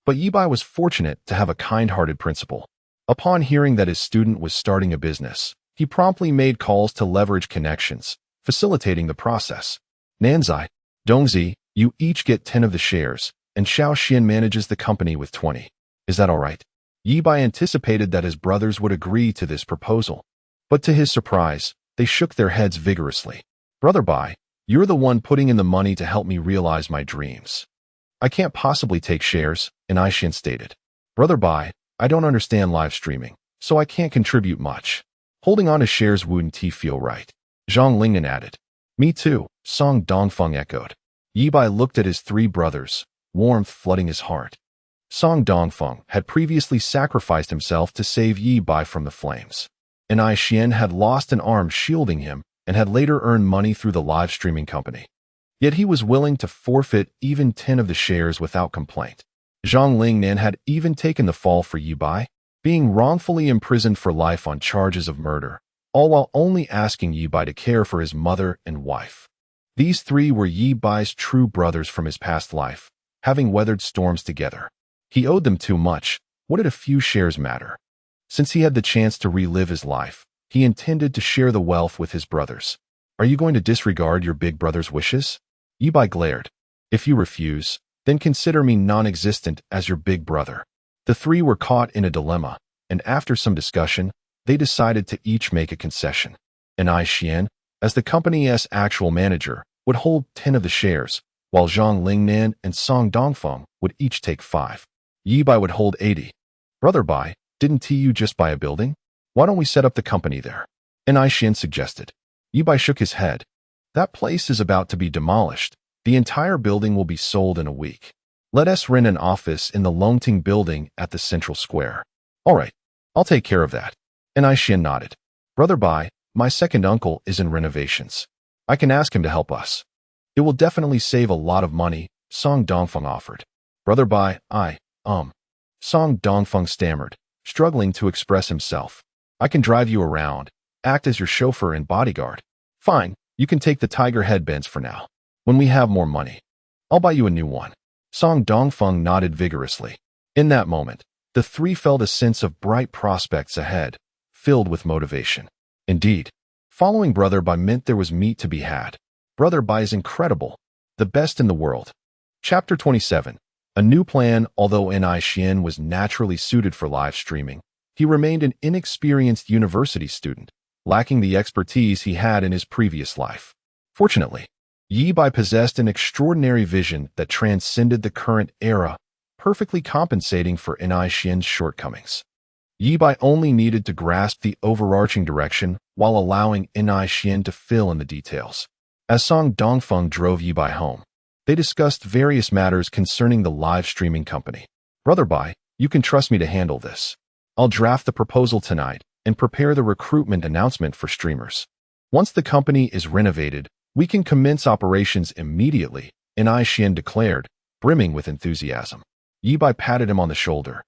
But Ye Bai was fortunate to have a kind-hearted principal. Upon hearing that his student was starting a business, he promptly made calls to leverage connections, facilitating the process. "Nanzai, Dongzi, you each get 10 of the shares, and Xiao Xian manages the company with 20. Is that all right?" Ye Bai anticipated that his brothers would agree to this proposal, but to his surprise, they shook their heads vigorously. Brother Bai, you're the one putting in the money to help me realize my dreams. I can't possibly take shares, Bai stated. Brother Bai, I don't understand live streaming, so I can't contribute much. Holding on to shares wouldn't feel right. Zhang Lingnan added. Me too, Song Dongfeng echoed. Ye Bai looked at his three brothers, warmth flooding his heart. Song Dongfeng had previously sacrificed himself to save Ye Bai from the flames. Xian had lost an arm shielding him and had later earned money through the live streaming company. Yet he was willing to forfeit even 10 of the shares without complaint. Zhang Lingnan had even taken the fall for Ye Bai, being wrongfully imprisoned for life on charges of murder, all while only asking Ye Bai to care for his mother and wife. These three were Ye Bai's true brothers from his past life, having weathered storms together. He owed them too much. What did a few shares matter? Since he had the chance to relive his life, he intended to share the wealth with his brothers. Are you going to disregard your big brother's wishes? Ye Bai glared. If you refuse, then consider me non-existent as your big brother. The three were caught in a dilemma, and after some discussion, they decided to each make a concession. Xian, as the company's actual manager, would hold 10 of the shares, while Zhang Lingnan and Song Dongfeng would each take 5. Ye Bai would hold 80. Brother Bai, didn't you just buy a building? Why don't we set up the company there? Xian suggested. Ye Bai shook his head. That place is about to be demolished. The entire building will be sold in a week. Let us rent an office in the Longting building at the central square. All right, I'll take care of that. Xian nodded. Brother Bai, my second uncle is in renovations. I can ask him to help us. It will definitely save a lot of money, Song Dongfeng offered. Brother Bai, Song Dongfeng stammered, struggling to express himself. I can drive you around, act as your chauffeur and bodyguard. Fine, you can take the tiger headbands for now. When we have more money, I'll buy you a new one. Song Dongfeng nodded vigorously. In that moment, the three felt a sense of bright prospects ahead, filled with motivation. Indeed, following Brother Bai meant there was meat to be had. Brother Bai is incredible, the best in the world. Chapter 27. A new plan. Although Xian was naturally suited for live streaming, he remained an inexperienced university student, lacking the expertise he had in his previous life. Fortunately, Ye Bai possessed an extraordinary vision that transcended the current era, perfectly compensating for Xian's shortcomings. Ye Bai only needed to grasp the overarching direction while allowing Xian to fill in the details. As Song Dongfeng drove Ye Bai home, they discussed various matters concerning the live streaming company. Brother Bai, you can trust me to handle this. I'll draft the proposal tonight and prepare the recruitment announcement for streamers. Once the company is renovated, we can commence operations immediately, Xian declared, brimming with enthusiasm. Ye Bai patted him on the shoulder,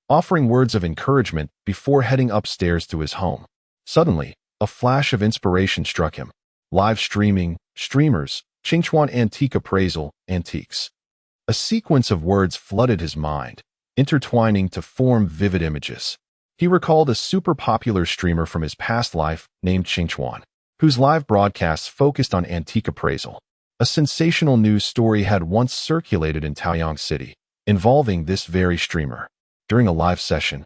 offering words of encouragement before heading upstairs to his home. Suddenly, a flash of inspiration struck him. Live streaming, streamers, Qingchuan antique appraisal, antiques. A sequence of words flooded his mind, intertwining to form vivid images. He recalled a super popular streamer from his past life named Qingchuan, whose live broadcasts focused on antique appraisal. A sensational news story had once circulated in Taoyang City, involving this very streamer. During a live session,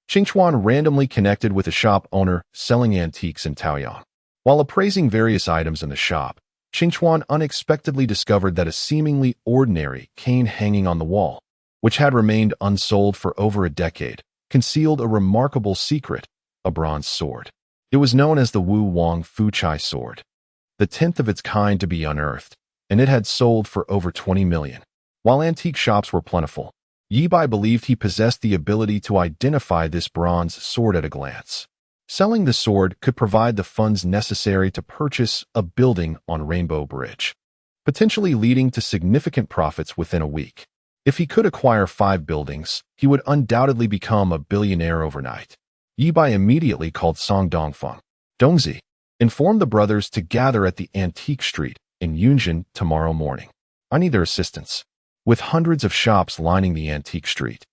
Qingchuan randomly connected with a shop owner selling antiques in Taoyang. While appraising various items in the shop, Qingchuan unexpectedly discovered that a seemingly ordinary cane hanging on the wall, which had remained unsold for over a decade, concealed a remarkable secret, a bronze sword. It was known as the Wu Wang Fu Chai sword, the 10th of its kind to be unearthed, and it had sold for over 20 million. While antique shops were plentiful, Ye Bai believed he possessed the ability to identify this bronze sword at a glance. Selling the sword could provide the funds necessary to purchase a building on Rainbow Bridge, potentially leading to significant profits within a week. If he could acquire 5 buildings, he would undoubtedly become a billionaire overnight. Ye Bai immediately called Song Dongfeng. Dongzi, inform the brothers to gather at the Antique Street in Yunjin tomorrow morning. I need their assistance. With hundreds of shops lining the Antique Street,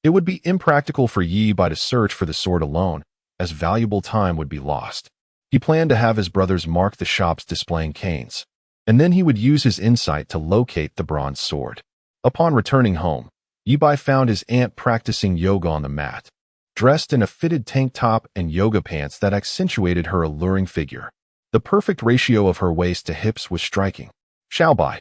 it would be impractical for Ye Bai to search for the sword alone, as valuable time would be lost. He planned to have his brothers mark the shops displaying canes, and then he would use his insight to locate the bronze sword. Upon returning home, Ye Bai found his aunt practicing yoga on the mat, dressed in a fitted tank top and yoga pants that accentuated her alluring figure. The perfect ratio of her waist to hips was striking. "Xiao Bai,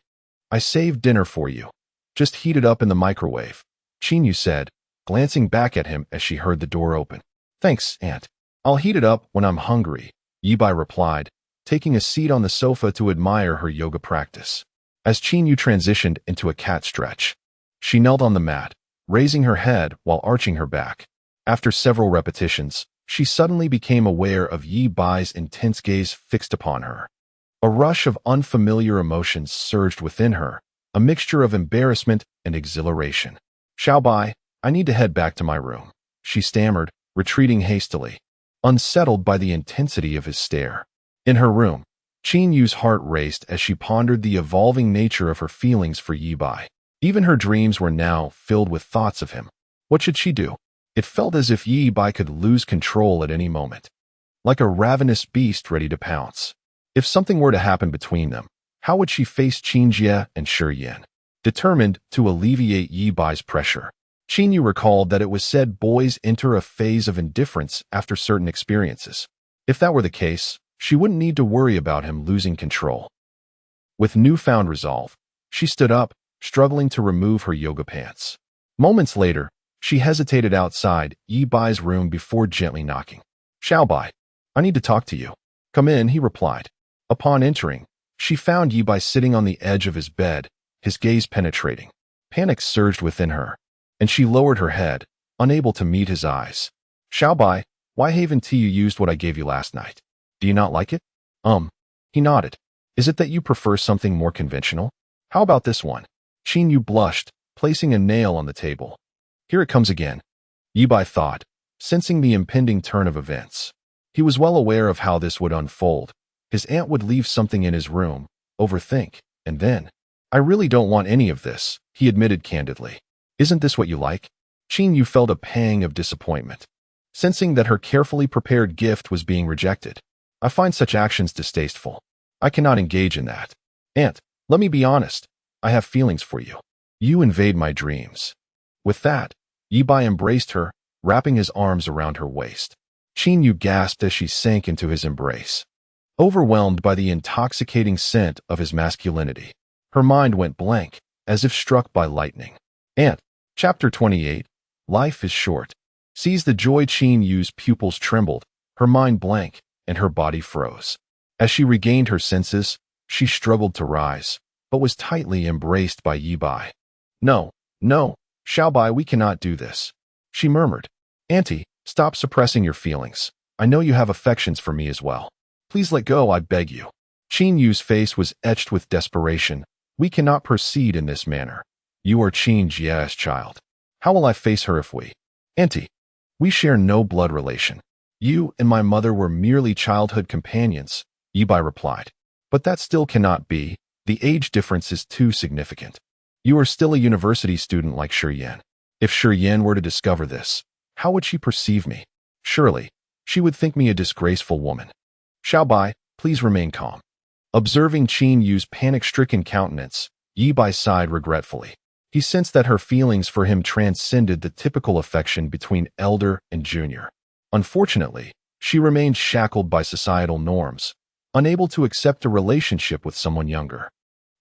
I saved dinner for you. Just heat it up in the microwave," Qinyu said, glancing back at him as she heard the door open. "Thanks, Aunt. I'll heat it up when I'm hungry," Ye Bai replied, taking a seat on the sofa to admire her yoga practice. As Qinyu transitioned into a cat stretch, she knelt on the mat, raising her head while arching her back. After several repetitions, she suddenly became aware of Ye Bai's intense gaze fixed upon her. A rush of unfamiliar emotions surged within her, a mixture of embarrassment and exhilaration. "Xiao Bai, I need to head back to my room," she stammered, retreating hastily, unsettled by the intensity of his stare. In her room, Qinyu's heart raced as she pondered the evolving nature of her feelings for Ye Bai. Even her dreams were now filled with thoughts of him. What should she do? It felt as if Ye Bai could lose control at any moment, like a ravenous beast ready to pounce. If something were to happen between them, how would she face Qinjie and Shi Yan? Determined to alleviate Ye Bai's pressure, Qinyu recalled that it was said boys enter a phase of indifference after certain experiences. If that were the case, she wouldn't need to worry about him losing control. With newfound resolve, she stood up, struggling to remove her yoga pants. Moments later, she hesitated outside Ye Bai's room before gently knocking. "Xiao Bai, I need to talk to you." "Come in," he replied. Upon entering, she found Ye Bai sitting on the edge of his bed, his gaze penetrating. Panic surged within her, and she lowered her head, unable to meet his eyes. "Xiao Bai, why haven't you used what I gave you last night? Do you not like it?" He nodded. "Is it that you prefer something more conventional? How about this one?" Qinyu blushed, placing a nail on the table. "Here it comes again," Ye Bai thought, sensing the impending turn of events. He was well aware of how this would unfold. His aunt would leave something in his room, overthink, and then, "I really don't want any of this," he admitted candidly. "Isn't this what you like?" Qinyu felt a pang of disappointment, sensing that her carefully prepared gift was being rejected. "I find such actions distasteful. I cannot engage in that. Aunt, let me be honest. I have feelings for you. You invade my dreams." With that, Ye Bai embraced her, wrapping his arms around her waist. Qinyu gasped as she sank into his embrace, overwhelmed by the intoxicating scent of his masculinity. Her mind went blank, as if struck by lightning. Aunt, Chapter 28, Life is Short. Sees the joy. Qinyu's pupils trembled, her mind blank, and her body froze. As she regained her senses, she struggled to rise, but was tightly embraced by Ye Bai. No, Xiao Bai, we cannot do this," she murmured. "Auntie, stop suppressing your feelings. I know you have affections for me as well. Please let go, I beg you." Qinyu's face was etched with desperation. "We cannot proceed in this manner. You are Qinjie's child. How will I face her if we—" "Auntie, we share no blood relation. You and my mother were merely childhood companions," Ye Bai replied. "But that still cannot be. The age difference is too significant. You are still a university student like Shi Yan. If Shi Yan were to discover this, how would she perceive me? Surely, she would think me a disgraceful woman." "Xiao Bai, please remain calm." Observing Qinyu's panic-stricken countenance, Ye Bai sighed regretfully. He sensed that her feelings for him transcended the typical affection between elder and junior. Unfortunately, she remained shackled by societal norms, unable to accept a relationship with someone younger.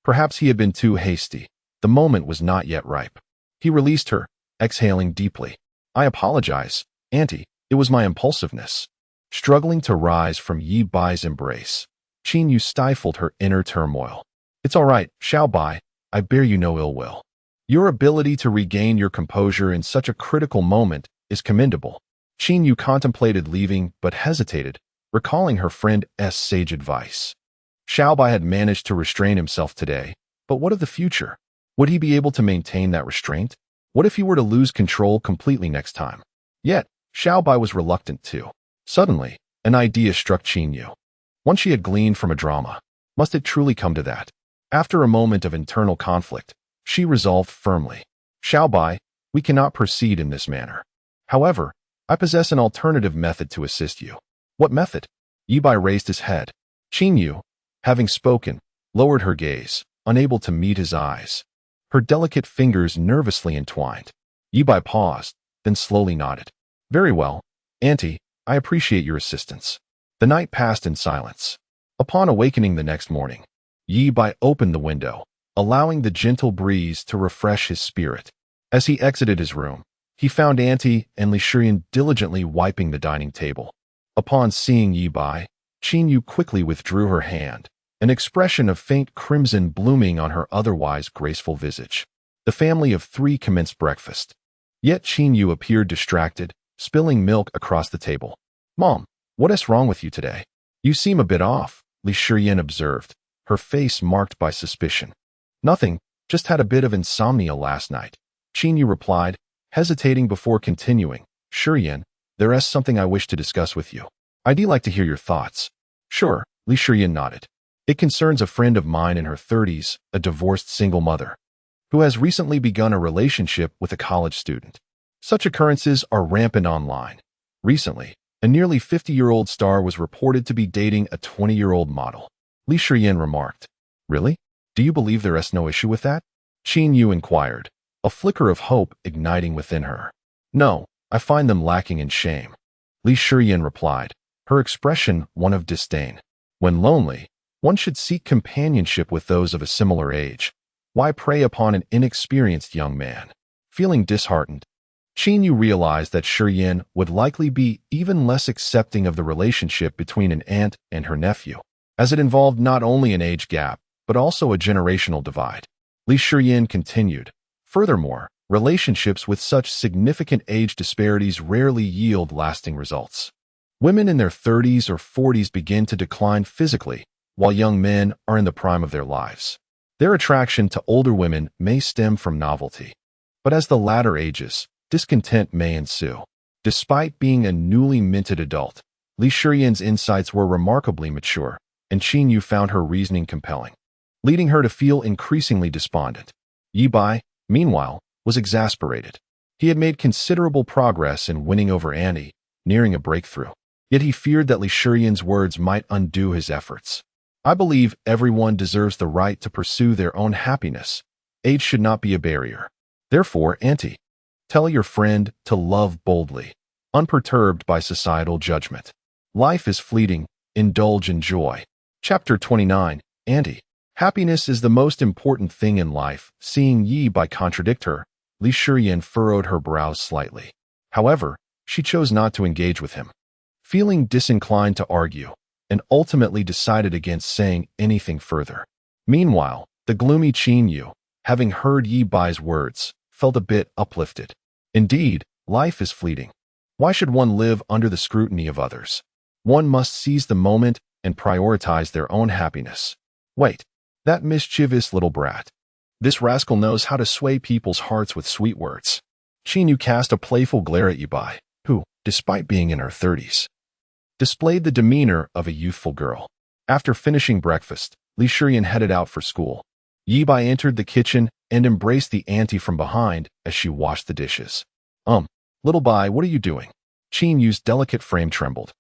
Perhaps he had been too hasty. The moment was not yet ripe. He released her, exhaling deeply. "I apologize, Auntie. It was my impulsiveness." Struggling to rise from Ye Bai's embrace, Qinyu stifled her inner turmoil. "It's all right, Xiao Bai. I bear you no ill will. Your ability to regain your composure in such a critical moment is commendable." Qinyu contemplated leaving but hesitated, recalling her friend's sage advice. Xiao Bai had managed to restrain himself today, but what of the future? Would he be able to maintain that restraint? What if he were to lose control completely next time? Yet, Xiao Bai was reluctant too. Suddenly, an idea struck Qinyu. One she had gleaned from a drama. Must it truly come to that? After a moment of internal conflict, she resolved firmly. "Xiao Bai, we cannot proceed in this manner. However, I possess an alternative method to assist you." "What method?" Ye Bai raised his head. Qinyu, having spoken, lowered her gaze, unable to meet his eyes. Her delicate fingers nervously entwined. Ye Bai paused, then slowly nodded. Very well, Auntie, I appreciate your assistance. The night passed in silence. Upon awakening the next morning, Ye Bai opened the window, allowing the gentle breeze to refresh his spirit. As he exited his room, he found Auntie and Li Shiyan diligently wiping the dining table. Upon seeing Ye Bai, Qin Yu quickly withdrew her hand, an expression of faint crimson blooming on her otherwise graceful visage. The family of three commenced breakfast. Yet Qin Yu appeared distracted, spilling milk across the table. "Mom, what is wrong with you today? You seem a bit off," Li Shiyan observed, her face marked by suspicion. "Nothing, just had a bit of insomnia last night," Qin Yu replied, hesitating before continuing. "Shiyan, there is something I wish to discuss with you. I'd like to hear your thoughts." "Sure," Li Shiyan nodded. "It concerns a friend of mine in her 30s, a divorced single mother, who has recently begun a relationship with a college student. Such occurrences are rampant online. Recently, a nearly 50-year-old star was reported to be dating a 20-year-old model." Li Shiyan remarked. "Really? Do you believe there is no issue with that?" Qin Yu inquired, a flicker of hope igniting within her. "No, I find them lacking in shame," Li Shiyan replied, her expression one of disdain. "When lonely, one should seek companionship with those of a similar age. Why prey upon an inexperienced young man?" Feeling disheartened, Qin Yu realized that Shiyan would likely be even less accepting of the relationship between an aunt and her nephew, as it involved not only an age gap, but also a generational divide. Li Shiyan continued, "Furthermore, relationships with such significant age disparities rarely yield lasting results. Women in their 30s or 40s begin to decline physically, while young men are in the prime of their lives. Their attraction to older women may stem from novelty, but as the latter ages, discontent may ensue." Despite being a newly minted adult, Li Shiyan's insights were remarkably mature, and Qin Yu found her reasoning compelling, leading her to feel increasingly despondent. Ye Bai, meanwhile, was exasperated. He had made considerable progress in winning over Annie, nearing a breakthrough. Yet he feared that Li Shiyan's words might undo his efforts. "I believe everyone deserves the right to pursue their own happiness. Age should not be a barrier. Therefore, Auntie, tell your friend to love boldly, unperturbed by societal judgment. Life is fleeting, indulge in joy." Chapter 29, Auntie. Happiness is the most important thing in life. Seeing Ye Bai contradict her, Li Shiyan furrowed her brows slightly. However, she chose not to engage with him, feeling disinclined to argue, and ultimately decided against saying anything further. Meanwhile, the gloomy Qin Yu, having heard Ye Bai's words, felt a bit uplifted. Indeed, life is fleeting. Why should one live under the scrutiny of others? One must seize the moment and prioritize their own happiness. Wait, that mischievous little brat. This rascal knows how to sway people's hearts with sweet words. Qin Yu cast a playful glare at Ye Bai, who, despite being in her 30s, displayed the demeanor of a youthful girl. After finishing breakfast, Li Shiyan headed out for school. Ye Bai entered the kitchen and embraced the auntie from behind as she washed the dishes. Little Bai, what are you doing?" Qin Yu's delicate frame trembled.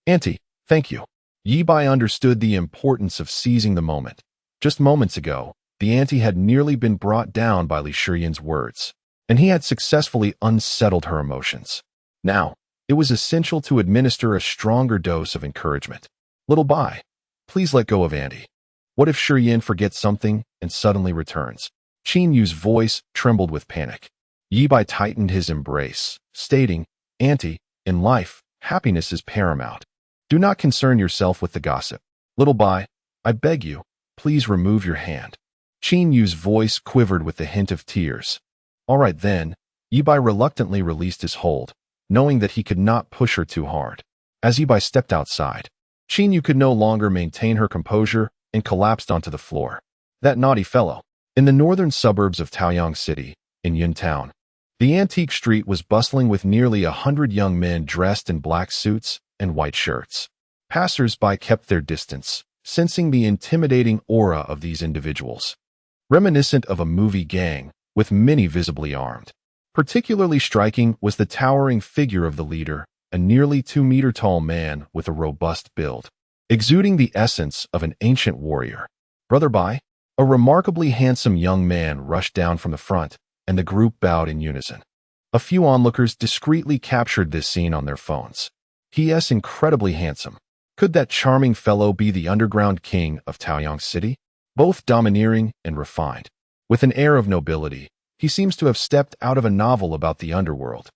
"Auntie, thank you." Ye Bai understood the importance of seizing the moment. Just moments ago, the auntie had nearly been brought down by Li Shiyan's words, and he had successfully unsettled her emotions. Now, it was essential to administer a stronger dose of encouragement. "Little Bai, please let go of Auntie. What if Shiyan forgets something and suddenly returns?" Qin Yu's voice trembled with panic. Ye Bai tightened his embrace, stating, "Auntie, in life, happiness is paramount. Do not concern yourself with the gossip. Little Bai, I beg you, please remove your hand." Qin Yu's voice quivered with the hint of tears. All right then, Ye Bai reluctantly released his hold, knowing that he could not push her too hard. As Ye Bai stepped outside, Qin Yu could no longer maintain her composure and collapsed onto the floor. That naughty fellow. In the northern suburbs of Taoyang City, in Yuntown, the antique street was bustling with nearly 100 young men dressed in black suits and white shirts. Passers-by kept their distance, sensing the intimidating aura of these individuals, reminiscent of a movie gang, with many visibly armed. Particularly striking was the towering figure of the leader, a nearly 2-meter-tall man with a robust build, exuding the essence of an ancient warrior. "Brother Bai?" A remarkably handsome young man rushed down from the front, and the group bowed in unison. A few onlookers discreetly captured this scene on their phones. P.S. Incredibly handsome. Could that charming fellow be the underground king of Taoyang City? Both domineering and refined. With an air of nobility, he seems to have stepped out of a novel about the underworld.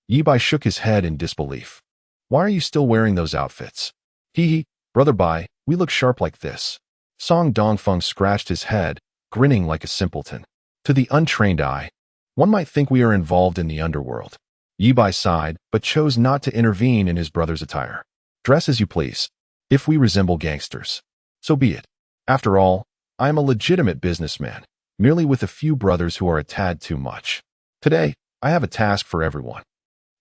Ye Bai shook his head in disbelief. Why are you still wearing those outfits? Hee, Brother Bai, we look sharp like this. Song Dongfeng scratched his head, grinning like a simpleton. To the untrained eye, one might think we are involved in the underworld. Ye Bai sighed, but chose not to intervene in his brother's attire. Dress as you please. If we resemble gangsters, so be it. After all, I am a legitimate businessman, merely with a few brothers who are a tad too much. Today, I have a task for everyone.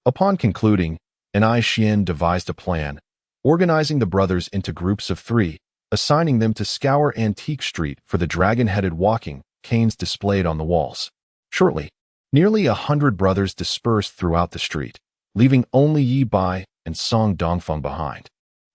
Upon concluding, Anai Xian devised a plan, organizing the brothers into groups of 3, assigning them to scour Antique Street for the dragon-headed walking canes displayed on the walls. Shortly, nearly 100 brothers dispersed throughout the street, leaving only Ye Bai and Song Dongfeng behind.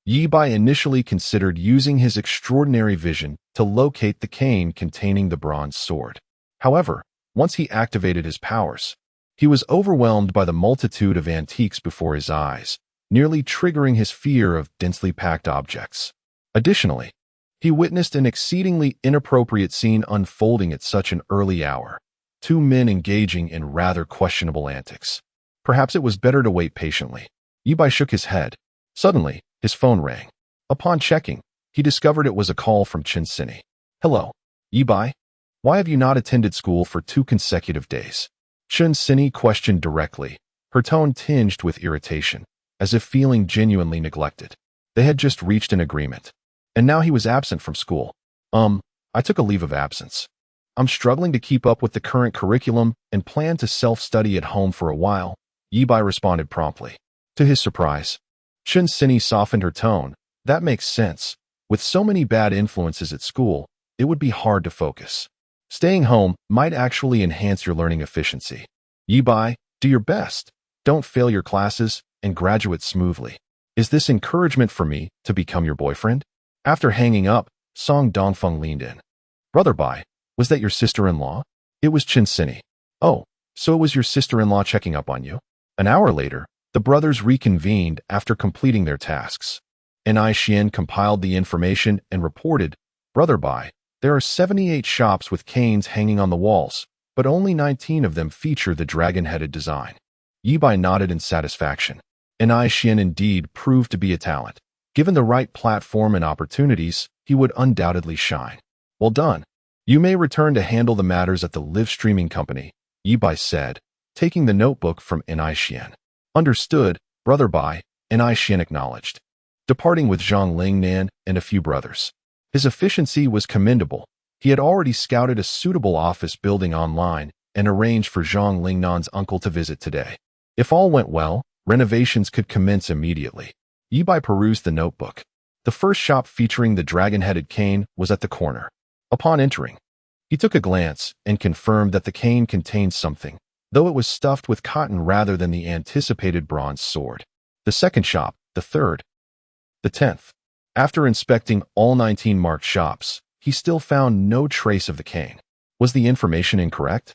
Ye Bai initially considered using his extraordinary vision to locate the cane containing the bronze sword. However, once he activated his powers, he was overwhelmed by the multitude of antiques before his eyes, nearly triggering his fear of densely packed objects. Additionally, he witnessed an exceedingly inappropriate scene unfolding at such an early hour, 2 men engaging in rather questionable antics. Perhaps it was better to wait patiently. Ye Bai shook his head. Suddenly, his phone rang. Upon checking, he discovered it was a call from Chen Sini. Hello, Ye Bai? Why have you not attended school for 2 consecutive days? Chen Sini questioned directly, her tone tinged with irritation, as if feeling genuinely neglected. They had just reached an agreement, and now he was absent from school. I took a leave of absence. I'm struggling to keep up with the current curriculum and plan to self-study at home for a while, Ye Bai responded promptly. To his surprise, Chen Sini softened her tone. That makes sense. With so many bad influences at school, it would be hard to focus. Staying home might actually enhance your learning efficiency. Ye Bai, do your best. Don't fail your classes and graduate smoothly. Is this encouragement for me to become your boyfriend? After hanging up, Song Dongfeng leaned in. Brother Bai, was that your sister-in-law? It was Chen Sini. Oh, so it was your sister-in-law checking up on you? An hour later, the brothers reconvened after completing their tasks. Anai Xian compiled the information and reported, Brother Bai, there are 78 shops with canes hanging on the walls, but only 19 of them feature the dragon-headed design. Ye Bai nodded in satisfaction. Anai Xian indeed proved to be a talent. Given the right platform and opportunities, he would undoubtedly shine. Well done. You may return to handle the matters at the live streaming company, Ye Bai said, taking the notebook from Anai Xian. Understood, Brother Bai, Anai Xian acknowledged, departing with Zhang Lingnan and a few brothers. His efficiency was commendable. He had already scouted a suitable office building online and arranged for Zhang Lingnan's uncle to visit today. If all went well, renovations could commence immediately. Ye Bai perused the notebook. The first shop featuring the dragon-headed cane was at the corner. Upon entering, he took a glance and confirmed that the cane contained something, though it was stuffed with cotton rather than the anticipated bronze sword. The second shop, the third, the 10th. After inspecting all 19 marked shops, he still found no trace of the cane. Was the information incorrect?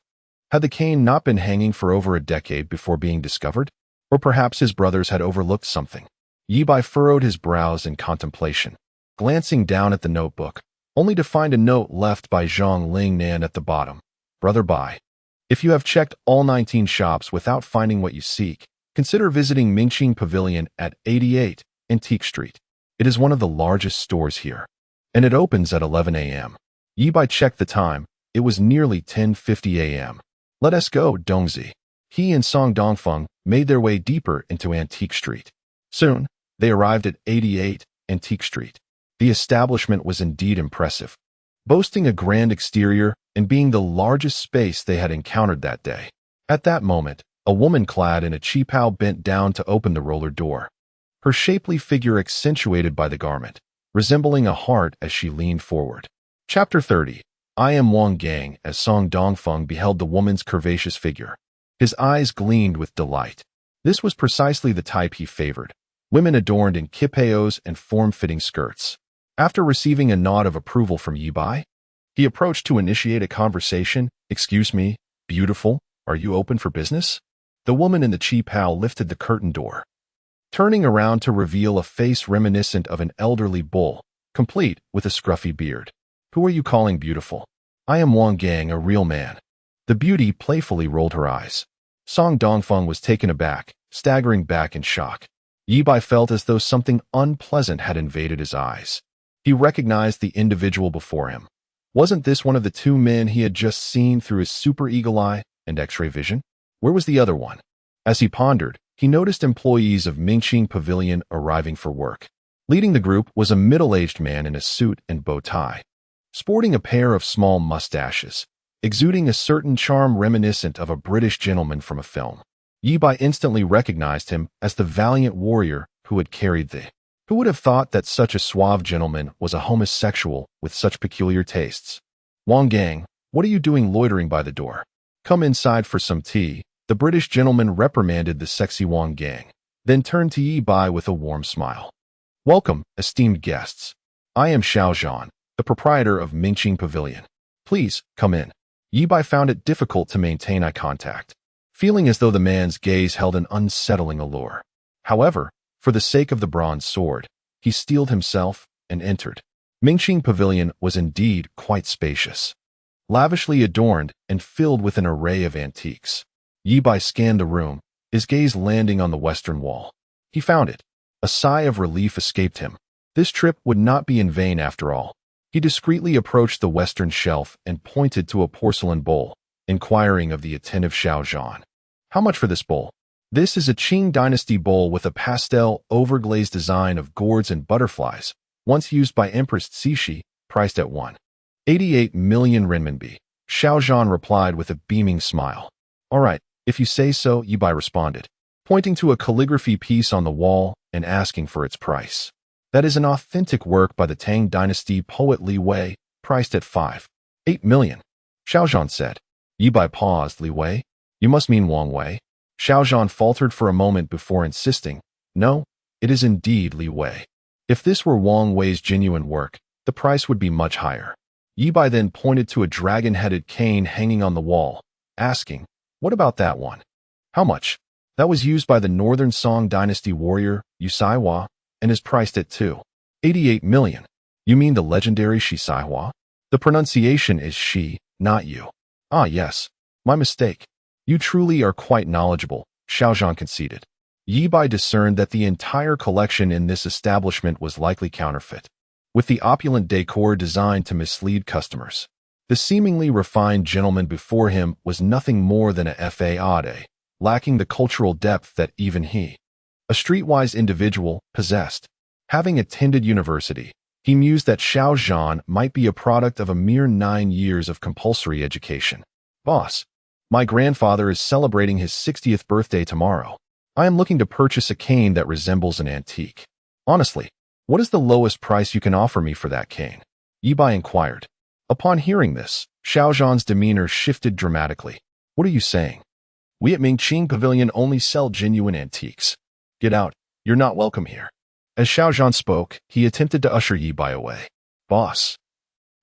Had the cane not been hanging for over a decade before being discovered? Or perhaps his brothers had overlooked something. Ye Bai furrowed his brows in contemplation, glancing down at the notebook, only to find a note left by Zhang Lingnan at the bottom. Brother Bai, if you have checked all 19 shops without finding what you seek, consider visiting Mingqing Pavilion at 88 Antique Street. It is one of the largest stores here, and it opens at 11 a.m. Ye Bai checked the time. It was nearly 10:50 a.m. Let us go, Dongzi. He and Song Dongfeng made their way deeper into Antique Street. Soon, they arrived at 88 Antique Street. The establishment was indeed impressive, boasting a grand exterior and being the largest space they had encountered that day. At that moment, a woman clad in a qipao bent down to open the roller door, her shapely figure accentuated by the garment, resembling a heart as she leaned forward. Chapter 30. I am Wang Gang. As Song Dongfeng beheld the woman's curvaceous figure, his eyes gleamed with delight. This was precisely the type he favored, women adorned in qipaos and form-fitting skirts. After receiving a nod of approval from Ye Bai, he approached to initiate a conversation. Excuse me, beautiful, are you open for business? The woman in the cheap pal lifted the curtain door, turning around to reveal a face reminiscent of an elderly bull, complete with a scruffy beard. Who are you calling beautiful? I am Wang Gang, a real man. The beauty playfully rolled her eyes. Song Dongfeng was taken aback, staggering back in shock. Ye Bai felt as though something unpleasant had invaded his eyes. He recognized the individual before him. Wasn't this one of the two men he had just seen through his super eagle eye and X-ray vision? Where was the other one? As he pondered, he noticed employees of Mingqing Pavilion arriving for work. Leading the group was a middle-aged man in a suit and bow tie, sporting a pair of small mustaches, exuding a certain charm reminiscent of a British gentleman from a film. Ye Bai instantly recognized him as the valiant warrior who had carried the. Who would have thought that such a suave gentleman was a homosexual with such peculiar tastes? Wang Gang, what are you doing loitering by the door? Come inside for some tea. The British gentleman reprimanded the sexy Wang Gang, then turned to Ye Bai with a warm smile. Welcome, esteemed guests. I am Xiao Zhan, the proprietor of Mingqing Pavilion. Please, come in. Ye Bai found it difficult to maintain eye contact, feeling as though the man's gaze held an unsettling allure. However, for the sake of the bronze sword, he steeled himself and entered. Mingqing Pavilion was indeed quite spacious, lavishly adorned and filled with an array of antiques. Ye Bai scanned the room, his gaze landing on the western wall. He found it. A sigh of relief escaped him. This trip would not be in vain after all. He discreetly approached the western shelf and pointed to a porcelain bowl, inquiring of the attentive Xiao Zhan. How much for this bowl? This is a Qing dynasty bowl with a pastel, overglazed design of gourds and butterflies, once used by Empress Cixi, priced at 188 million renminbi. Xiao Zhan replied with a beaming smile. All right, if you say so, Ye Bai responded, pointing to a calligraphy piece on the wall and asking for its price. That is an authentic work by the Tang dynasty poet Li Wei, priced at 5.8 million. Xiao Zhan said. Ye Bai paused. Li Wei? You must mean Wang Wei. Xiao Zhan faltered for a moment before insisting. No, it is indeed Li Wei. If this were Wang Wei's genuine work, the price would be much higher. Ye Bai then pointed to a dragon-headed cane hanging on the wall, asking, what about that one? How much? That was used by the Northern Song dynasty warrior, Yu Saiwa, and is priced at 2.88 million. You mean the legendary Shi Saihua? The pronunciation is Shi, not you. Ah yes, my mistake. You truly are quite knowledgeable, Xiao Zhan conceded. Ye Bai discerned that the entire collection in this establishment was likely counterfeit, with the opulent decor designed to mislead customers. The seemingly refined gentleman before him was nothing more than a fade, lacking the cultural depth that even he, a streetwise individual, possessed. Having attended university, he mused that Xiao Zhan might be a product of a mere 9 years of compulsory education. Boss, my grandfather is celebrating his 60th birthday tomorrow. I am looking to purchase a cane that resembles an antique. Honestly, what is the lowest price you can offer me for that cane? Ye Bai inquired. Upon hearing this, Xiao Zhan's demeanor shifted dramatically. What are you saying? We at Mingqing Pavilion only sell genuine antiques. Get out, you're not welcome here. As Xiao Zhan spoke, he attempted to usher Ye Bai away. Boss,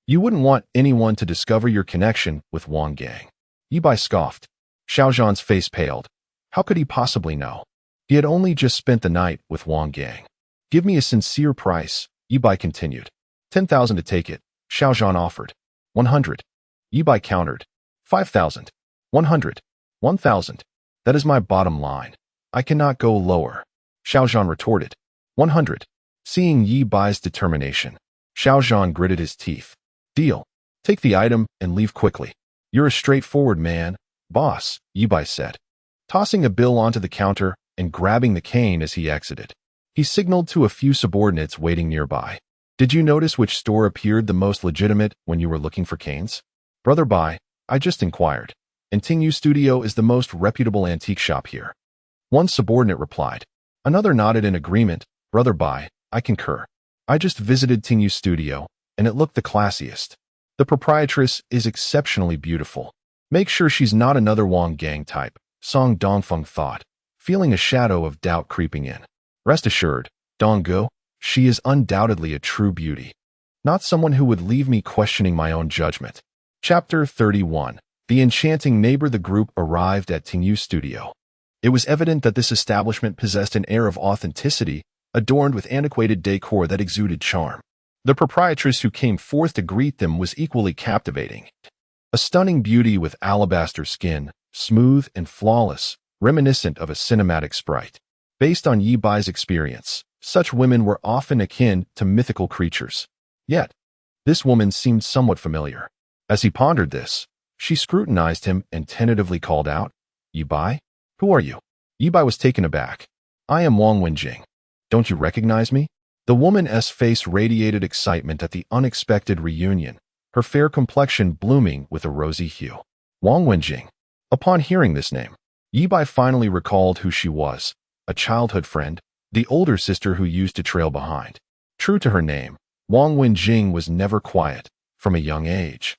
you wouldn't want anyone to discover your connection with Wang Gang. Ye Bai scoffed. Xiao Zhan's face paled. How could he possibly know? He had only just spent the night with Wang Gang. Give me a sincere price, Ye Bai continued. 10,000 to take it, Xiao Zhan offered. 100. Ye Bai countered. 5,000. 100. 1,000. That is my bottom line. I cannot go lower. Xiao Zhan retorted. 100. Seeing Ye Bai's determination, Xiao Zhan gritted his teeth. Deal. Take the item and leave quickly. You're a straightforward man, boss, Ye Bai said, tossing a bill onto the counter and grabbing the cane as he exited. He signaled to a few subordinates waiting nearby. Did you notice which store appeared the most legitimate when you were looking for canes? Brother Bai, I just inquired. And Anew Studio is the most reputable antique shop here. One subordinate replied. Another nodded in agreement. Brother Bai, I concur. I just visited Anew Studio, and it looked the classiest. The proprietress is exceptionally beautiful. Make sure she's not another Wang Gang type, Song Dongfeng thought, feeling a shadow of doubt creeping in. Rest assured, Donggo, she is undoubtedly a true beauty. Not someone who would leave me questioning my own judgment. Chapter 31. The enchanting neighbor. The group arrived at Anew Studio. It was evident that this establishment possessed an air of authenticity, adorned with antiquated decor that exuded charm. The proprietress who came forth to greet them was equally captivating. A stunning beauty with alabaster skin, smooth and flawless, reminiscent of a cinematic sprite. Based on Ye Bai's experience, such women were often akin to mythical creatures. Yet, this woman seemed somewhat familiar. As he pondered this, she scrutinized him and tentatively called out, "Ye Bai? Who are you?" Ye Bai was taken aback. "I am Wang Wenjing. Don't you recognize me?" The woman's face radiated excitement at the unexpected reunion, her fair complexion blooming with a rosy hue. Wang Wenjing. Upon hearing this name, Ye Bai finally recalled who she was, a childhood friend, the older sister who used to trail behind. True to her name, Wang Wenjing was never quiet, from a young age.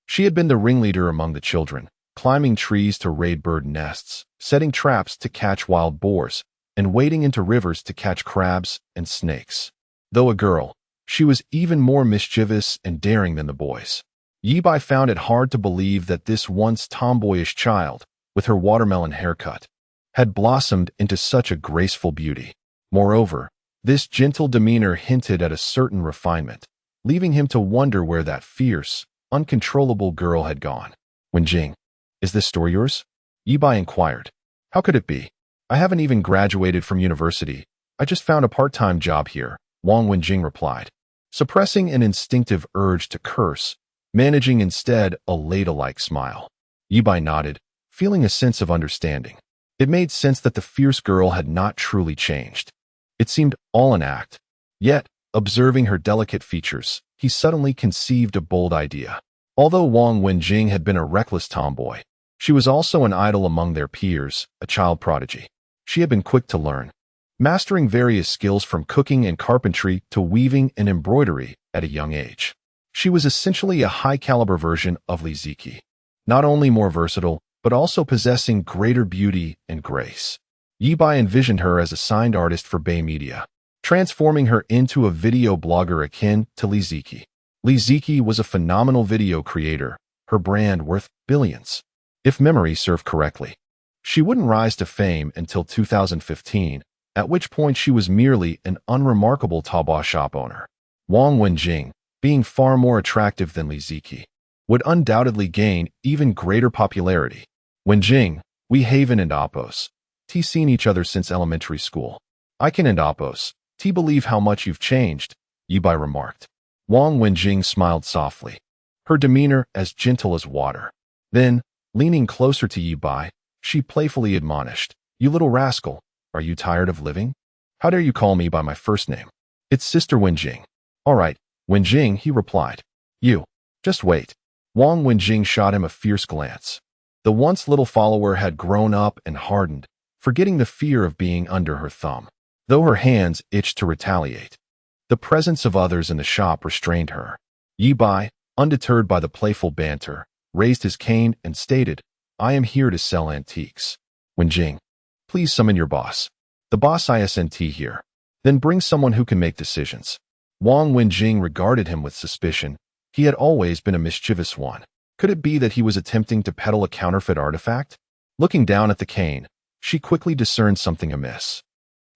She had been the ringleader among the children, climbing trees to raid bird nests, setting traps to catch wild boars, and wading into rivers to catch crabs and snakes. Though a girl, she was even more mischievous and daring than the boys. Ye Bai found it hard to believe that this once tomboyish child, with her watermelon haircut, had blossomed into such a graceful beauty. Moreover, this gentle demeanor hinted at a certain refinement, leaving him to wonder where that fierce, uncontrollable girl had gone. "Wenjing, is this store yours?" Ye Bai inquired. "How could it be? I haven't even graduated from university. I just found a part-time job here," Wang Wenjing replied, suppressing an instinctive urge to curse, managing instead a ladle-like smile. Ye Bai nodded, feeling a sense of understanding. It made sense that the fierce girl had not truly changed. It seemed all an act. Yet, observing her delicate features, he suddenly conceived a bold idea. Although Wang Wenjing had been a reckless tomboy, she was also an idol among their peers, a child prodigy. She had been quick to learn, mastering various skills from cooking and carpentry to weaving and embroidery at a young age. She was essentially a high-caliber version of Li Ziki, not only more versatile, but also possessing greater beauty and grace. Ye Bai envisioned her as a signed artist for Bai Media, transforming her into a video blogger akin to Li Ziki. Li Ziki was a phenomenal video creator, her brand worth billions. If memory served correctly, she wouldn't rise to fame until 2015, at which point she was merely an unremarkable Taobao shop owner. Wang Wenjing, being far more attractive than Li Ziki, would undoubtedly gain even greater popularity. "Wenjing, we Haven and Oppos. T seen each other since elementary school. I can and Oppos. T believe how much you've changed," Ye Bai remarked. Wang Wenjing smiled softly, her demeanor as gentle as water. Then, leaning closer to Ye Bai, she playfully admonished, "You little rascal, are you tired of living? How dare you call me by my first name? It's Sister Wenjing." "All right, Wenjing," he replied. "You, just wait." Wang Wenjing shot him a fierce glance. The once little follower had grown up and hardened, forgetting the fear of being under her thumb. Though her hands itched to retaliate, the presence of others in the shop restrained her. Ye Bai, undeterred by the playful banter, raised his cane and stated, "I am here to sell antiques. Wenjing, please summon your boss. The boss isn't here. Then bring someone who can make decisions." Wang Wenjing regarded him with suspicion. He had always been a mischievous one. Could it be that he was attempting to peddle a counterfeit artifact? Looking down at the cane, she quickly discerned something amiss.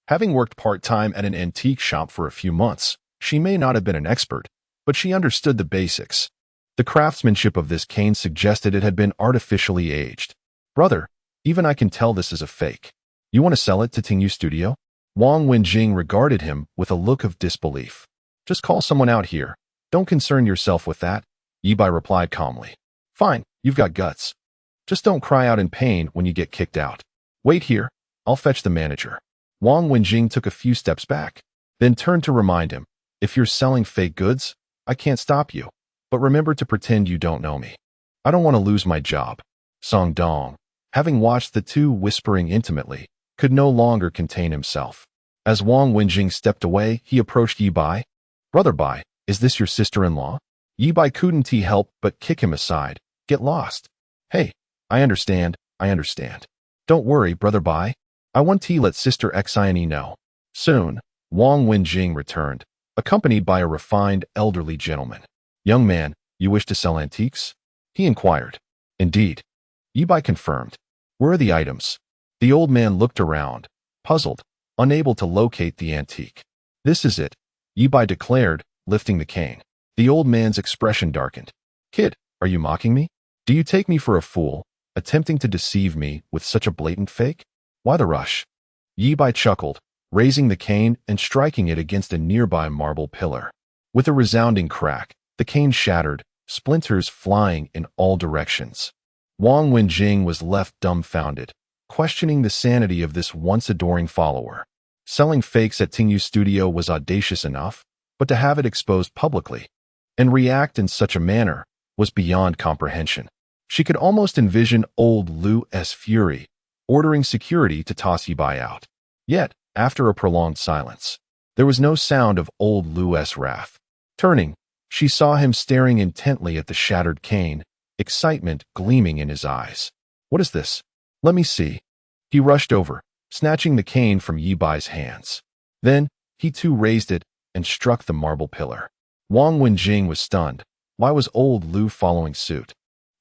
Having worked part-time at an antique shop for a few months, she may not have been an expert, but she understood the basics. The craftsmanship of this cane suggested it had been artificially aged. "Brother, even I can tell this is a fake. You want to sell it to Tingyu Studio?" Wang Wenjing regarded him with a look of disbelief. "Just call someone out here. Don't concern yourself with that," Ye Bai replied calmly. "Fine, you've got guts. Just don't cry out in pain when you get kicked out. Wait here, I'll fetch the manager." Wang Wenjing took a few steps back, then turned to remind him, "If you're selling fake goods, I can't stop you, but remember to pretend you don't know me. I don't want to lose my job." Song Dong, having watched the two whispering intimately, could no longer contain himself. As Wang Wenjing stepped away, he approached Ye Bai. "Brother Bai, is this your sister-in-law?" Ye Bai couldn't help but kick him aside. "Get lost." "Hey, I understand. Don't worry, Brother Bai. I want to let Sister Xine know." Soon, Wang Wenjing returned, accompanied by a refined elderly gentleman. "Young man, you wish to sell antiques?" he inquired. "Indeed." Ye Bai confirmed. "Where are the items?" The old man looked around, puzzled, unable to locate the antique. This is it, Ye Bai declared, lifting the cane. The old man's expression darkened. Kid, are you mocking me? Do you take me for a fool, attempting to deceive me with such a blatant fake? Why the rush? Ye Bai chuckled, raising the cane and striking it against a nearby marble pillar. With a resounding crack, the cane shattered, splinters flying in all directions. Wang Wenjing was left dumbfounded, questioning the sanity of this once adoring follower. Selling fakes at Tingyu's studio was audacious enough, but to have it exposed publicly and react in such a manner was beyond comprehension. She could almost envision old Lu's fury, ordering security to toss Ye Bai out. Yet, after a prolonged silence, there was no sound of old Lu's wrath. Turning, she saw him staring intently at the shattered cane, excitement gleaming in his eyes. What is this? Let me see. He rushed over, snatching the cane from Ye Bai's hands. Then, he too raised it and struck the marble pillar. Wang Wenjing was stunned. Why was old Lu following suit?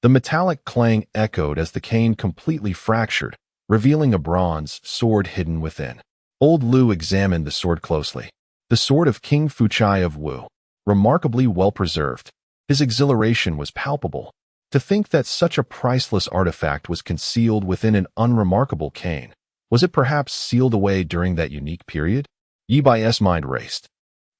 The metallic clang echoed as the cane completely fractured, revealing a bronze sword hidden within. Old Lu examined the sword closely. The sword of King Fuchai of Wu, remarkably well preserved. His exhilaration was palpable. To think that such a priceless artifact was concealed within an unremarkable cane. Was it perhaps sealed away during that unique period? Ye Bai's mind raced.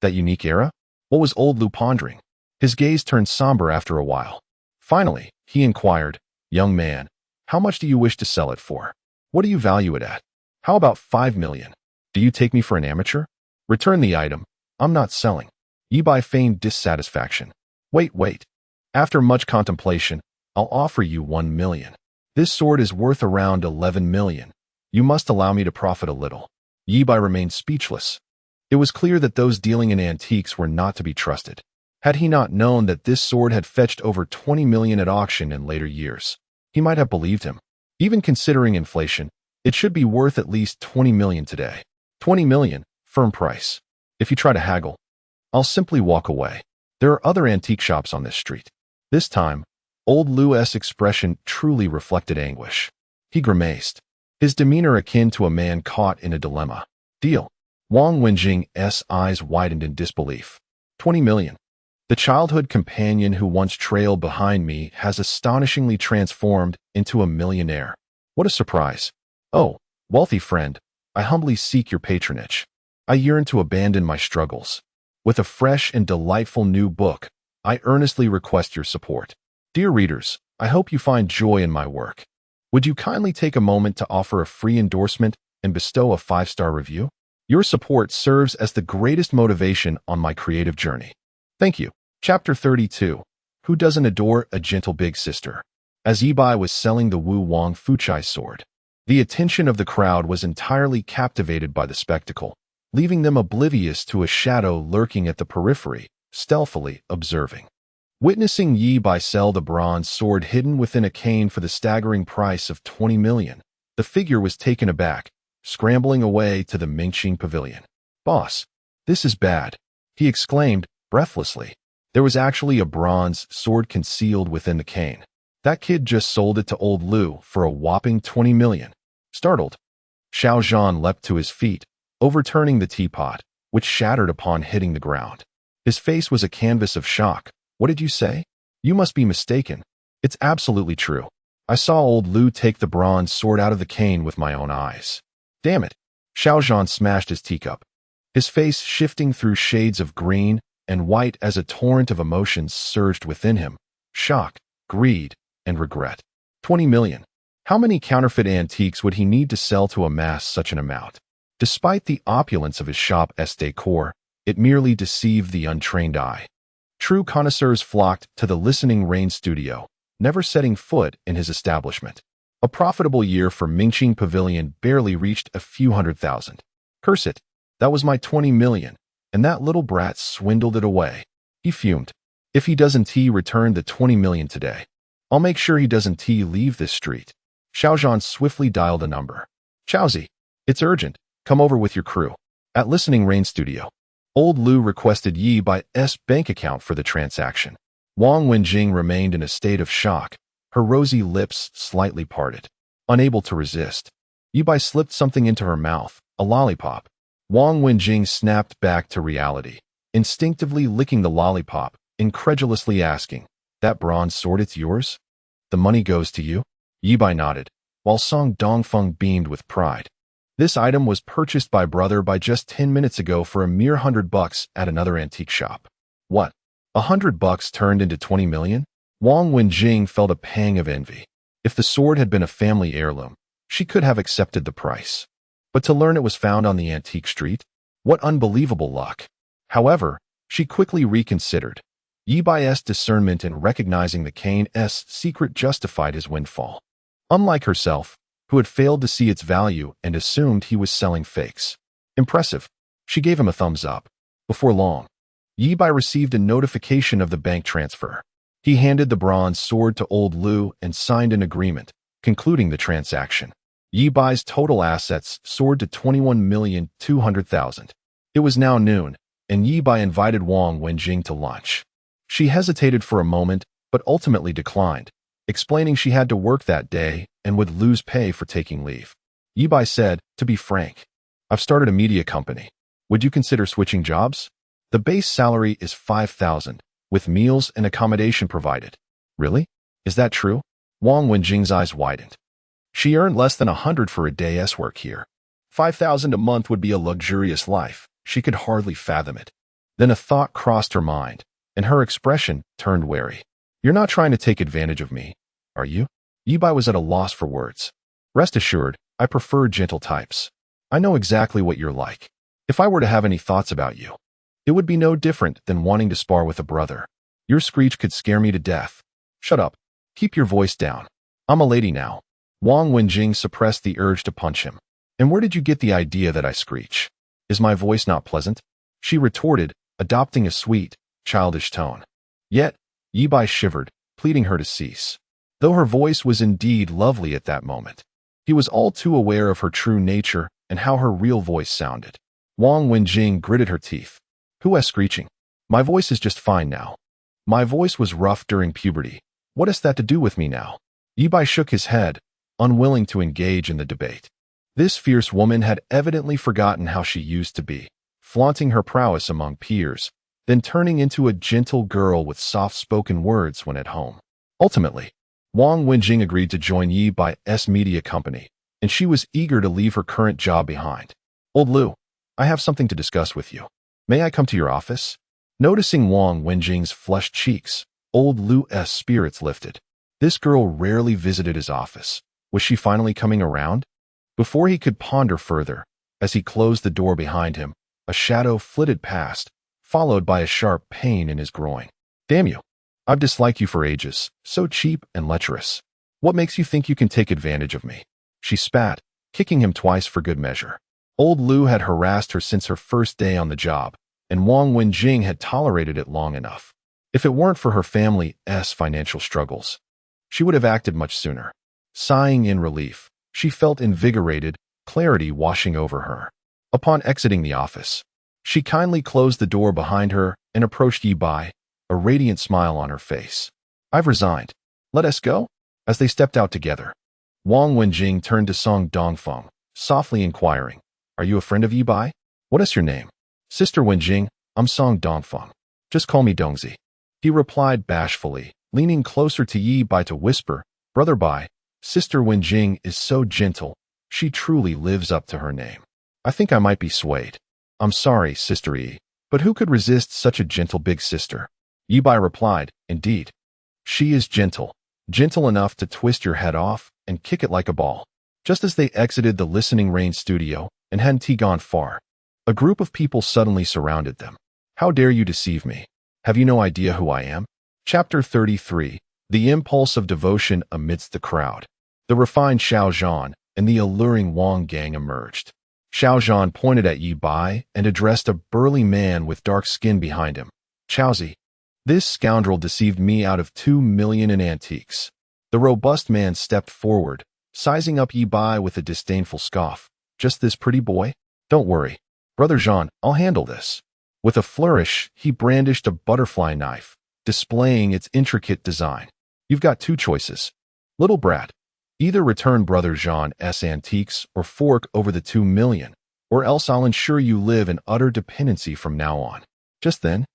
That unique era? What was old Lu pondering? His gaze turned somber after a while. Finally, he inquired, Young man, how much do you wish to sell it for? What do you value it at? How about 5 million? Do you take me for an amateur? Return the item. I'm not selling. Ye Bai feigned dissatisfaction. Wait. After much contemplation, I'll offer you 1 million. This sword is worth around 11 million. You must allow me to profit a little. Ye Bai remained speechless. It was clear that those dealing in antiques were not to be trusted. Had he not known that this sword had fetched over 20 million at auction in later years, he might have believed him. Even considering inflation, it should be worth at least 20 million today. 20 million, firm price. If you try to haggle, I'll simply walk away. There are other antique shops on this street. This time, old Lu's expression truly reflected anguish. He grimaced, his demeanor akin to a man caught in a dilemma. Deal. Wang Wenjing's eyes widened in disbelief. 20 million. The childhood companion who once trailed behind me has astonishingly transformed into a millionaire. What a surprise. Oh, wealthy friend, I humbly seek your patronage. I yearn to abandon my struggles. With a fresh and delightful new book, I earnestly request your support. Dear readers, I hope you find joy in my work. Would you kindly take a moment to offer a free endorsement and bestow a 5-star review? Your support serves as the greatest motivation on my creative journey. Thank you. Chapter 32. Who doesn't adore a gentle big sister? As Ye Bai was selling the Wu Wang Fuchai sword, the attention of the crowd was entirely captivated by the spectacle, leaving them oblivious to a shadow lurking at the periphery, stealthily observing. Witnessing Ye Bai sell the bronze sword hidden within a cane for the staggering price of 20 million, the figure was taken aback, scrambling away to the Mingqing pavilion. Boss, this is bad, he exclaimed, breathlessly. There was actually a bronze sword concealed within the cane. That kid just sold it to old Lu for a whopping 20 million. Startled, Xiao Zhan leapt to his feet, overturning the teapot, which shattered upon hitting the ground. His face was a canvas of shock. What did you say? You must be mistaken. It's absolutely true. I saw old Lu take the bronze sword out of the cane with my own eyes. Damn it. Xiao Zhan smashed his teacup, his face shifting through shades of green and white as a torrent of emotions surged within him. Shock, greed, and regret. 20 million. How many counterfeit antiques would he need to sell to amass such an amount? Despite the opulence of his shop's decor, it merely deceived the untrained eye. True connoisseurs flocked to the Listening Rain studio, never setting foot in his establishment. A profitable year for Mingqing Pavilion barely reached a few 100,000. Curse it, that was my 20 million, and that little brat swindled it away. He fumed. If he doesn't return the 20 million today, I'll make sure he doesn't leave this street. Xiao Zhan swiftly dialed a number. Chaozi, it's urgent. Come over with your crew. At Listening Rain studio, old Lu requested Ye Bai's bank account for the transaction. Wang Wenjing remained in a state of shock, her rosy lips slightly parted. Unable to resist, Ye Bai slipped something into her mouth, a lollipop. Wang Wenjing snapped back to reality, instinctively licking the lollipop, incredulously asking, "That bronze sword, it's yours? The money goes to you?" Ye Bai nodded, while Song Dongfeng beamed with pride. This item was purchased by Brother Bai just 10 minutes ago for a mere $100 at another antique shop. What? $100 turned into 20 million? Wang Wenjing felt a pang of envy. If the sword had been a family heirloom, she could have accepted the price. But to learn it was found on the antique street? What unbelievable luck. However, she quickly reconsidered. Ye Bai's discernment in recognizing the cane's secret justified his windfall. Unlike herself, who had failed to see its value and assumed he was selling fakes. Impressive. She gave him a thumbs up. Before long, Ye Bai received a notification of the bank transfer. He handed the bronze sword to old Lu and signed an agreement, concluding the transaction. Ye Bai's total assets soared to 21,200,000. It was now noon, and Ye Bai invited Wang Wenjing to lunch. She hesitated for a moment, but ultimately declined, explaining she had to work that day and would lose pay for taking leave. Ye Bai said, "To be frank, I've started a media company. Would you consider switching jobs? The base salary is 5,000, with meals and accommodation provided." "Really? Is that true?" Wang Wenjing's eyes widened. She earned less than 100 for a day's work here. 5,000 a month would be a luxurious life. She could hardly fathom it. Then a thought crossed her mind, and her expression turned wary. "You're not trying to take advantage of me, are you?" Ye Bai was at a loss for words. "Rest assured, I prefer gentle types. I know exactly what you're like. If I were to have any thoughts about you, it would be no different than wanting to spar with a brother. Your screech could scare me to death." "Shut up. Keep your voice down. I'm a lady now." Wang Wenjing suppressed the urge to punch him. "And where did you get the idea that I screech? Is my voice not pleasant?" she retorted, adopting a sweet, childish tone. Yet, Ye Bai shivered, pleading her to cease. Though her voice was indeed lovely at that moment, he was all too aware of her true nature and how her real voice sounded. Wang Wenjing gritted her teeth. "Who is screeching? My voice is just fine now. My voice was rough during puberty. What has that to do with me now?" Ye Bai shook his head, unwilling to engage in the debate. This fierce woman had evidently forgotten how she used to be, flaunting her prowess among peers, then turning into a gentle girl with soft-spoken words when at home. Ultimately, Wang Wenjing agreed to join Ye Bai's media company, and she was eager to leave her current job behind. "Old Lu, I have something to discuss with you. May I come to your office?" Noticing Wang Wenjing's flushed cheeks, old Lu's spirits lifted. This girl rarely visited his office. Was she finally coming around? Before he could ponder further, as he closed the door behind him, a shadow flitted past, followed by a sharp pain in his groin. "Damn you. I've disliked you for ages, so cheap and lecherous. What makes you think you can take advantage of me?" She spat, kicking him twice for good measure. Old Lu had harassed her since her first day on the job, and Wang Wenjing had tolerated it long enough. If it weren't for her family's financial struggles, she would have acted much sooner. Sighing in relief, she felt invigorated, clarity washing over her. Upon exiting the office, she kindly closed the door behind her and approached Ye Bai, a radiant smile on her face. "I've resigned. Let us go?" As they stepped out together, Wang Wenjing turned to Song Dongfeng, softly inquiring, "Are you a friend of Ye Bai? What is your name?" "Sister Wenjing, I'm Song Dongfeng. Just call me Dongzi," he replied bashfully, leaning closer to Ye Bai to whisper, "Brother Bai, Sister Wenjing is so gentle. She truly lives up to her name. I think I might be swayed." "I'm sorry, Sister Yi, but who could resist such a gentle big sister?" Ye Bai replied, "Indeed. She is gentle, gentle enough to twist your head off and kick it like a ball." Just as they exited the Listening Rain studio and hadn't gone far, a group of people suddenly surrounded them. "How dare you deceive me? Have you no idea who I am?" Chapter 33, The Impulse of Devotion Amidst the Crowd. The refined Xiao Zhan and the alluring Wang gang emerged. Xiao Zhan pointed at Ye Bai and addressed a burly man with dark skin behind him. "Chaozi, this scoundrel deceived me out of 2 million in antiques." The robust man stepped forward, sizing up Ye Bai with a disdainful scoff. "Just this pretty boy? Don't worry. Brother Zhan, I'll handle this." With a flourish, he brandished a butterfly knife, displaying its intricate design. "You've got two choices. Little brat, Either return Brother Jean's antiques or fork over the 2 million, or else I'll ensure you live in utter dependency from now on. Just then,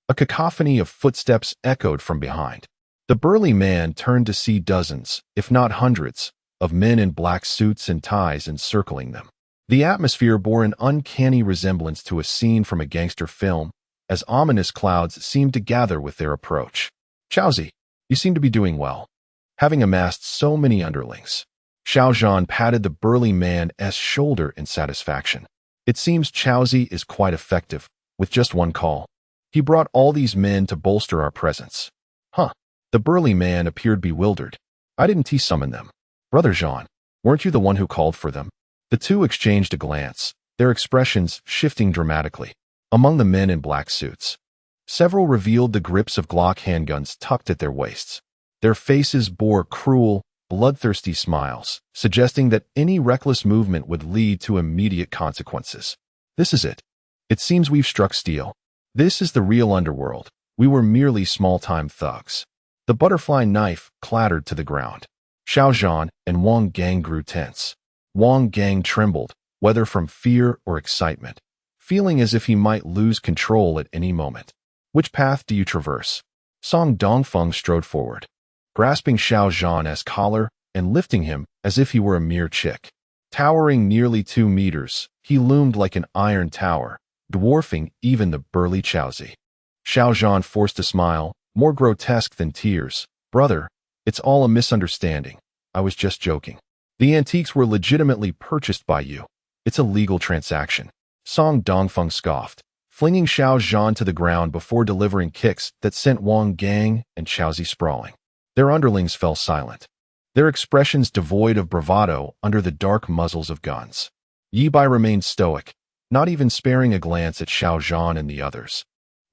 a cacophony of footsteps echoed from behind. The burly man turned to see dozens, if not hundreds, of men in black suits and ties encircling them. The atmosphere bore an uncanny resemblance to a scene from a gangster film, as ominous clouds seemed to gather with their approach. Xiaozi, you seem to be doing well, having amassed so many underlings. Xiao Zhan patted the burly man's shoulder in satisfaction. It seems Xiaozi is quite effective, with just one call. He brought all these men to bolster our presence. Huh. The burly man appeared bewildered. I didn't summon them. Brother Jean, weren't you the one who called for them? The two exchanged a glance, their expressions shifting dramatically. Among the men in black suits, several revealed the grips of Glock handguns tucked at their waists. Their faces bore cruel, bloodthirsty smiles, suggesting that any reckless movement would lead to immediate consequences. This is it. It seems we've struck steel. This is the real underworld. We were merely small-time thugs. The butterfly knife clattered to the ground. Xiao Zhan and Wang Gang grew tense. Wang Gang trembled, whether from fear or excitement, feeling as if he might lose control at any moment. Which path do you traverse? Song Dongfeng strode forward, grasping Xiao Zhan's collar and lifting him as if he were a mere chick. Towering nearly 2 meters, he loomed like an iron tower, dwarfing even the burly Xiaozi. Xiao Zhan forced a smile, more grotesque than tears. Brother, it's all a misunderstanding. I was just joking. The antiques were legitimately purchased by you. It's a legal transaction. Song Dongfeng scoffed, flinging Xiao Zhan to the ground before delivering kicks that sent Wang Gang and Xiaozi sprawling. Their underlings fell silent, their expressions devoid of bravado under the dark muzzles of guns. Ye Bai remained stoic, not even sparing a glance at Xiao Zhan and the others,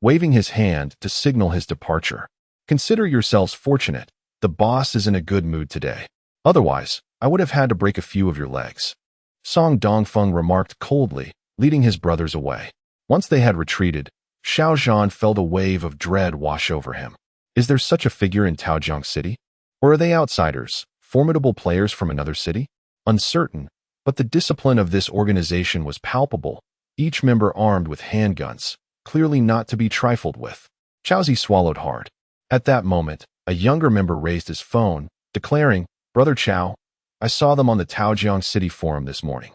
waving his hand to signal his departure. Consider yourselves fortunate. The boss is in a good mood today. Otherwise, I would have had to break a few of your legs. Song Dongfeng remarked coldly, leading his brothers away. Once they had retreated, Xiao Zhan felt a wave of dread wash over him. Is there such a figure in Taojiang City? Or are they outsiders, formidable players from another city? Uncertain, but the discipline of this organization was palpable, each member armed with handguns, clearly not to be trifled with. Xiaozi swallowed hard. At that moment, a younger member raised his phone, declaring, Brother Chao, I saw them on the Taojiang City forum this morning.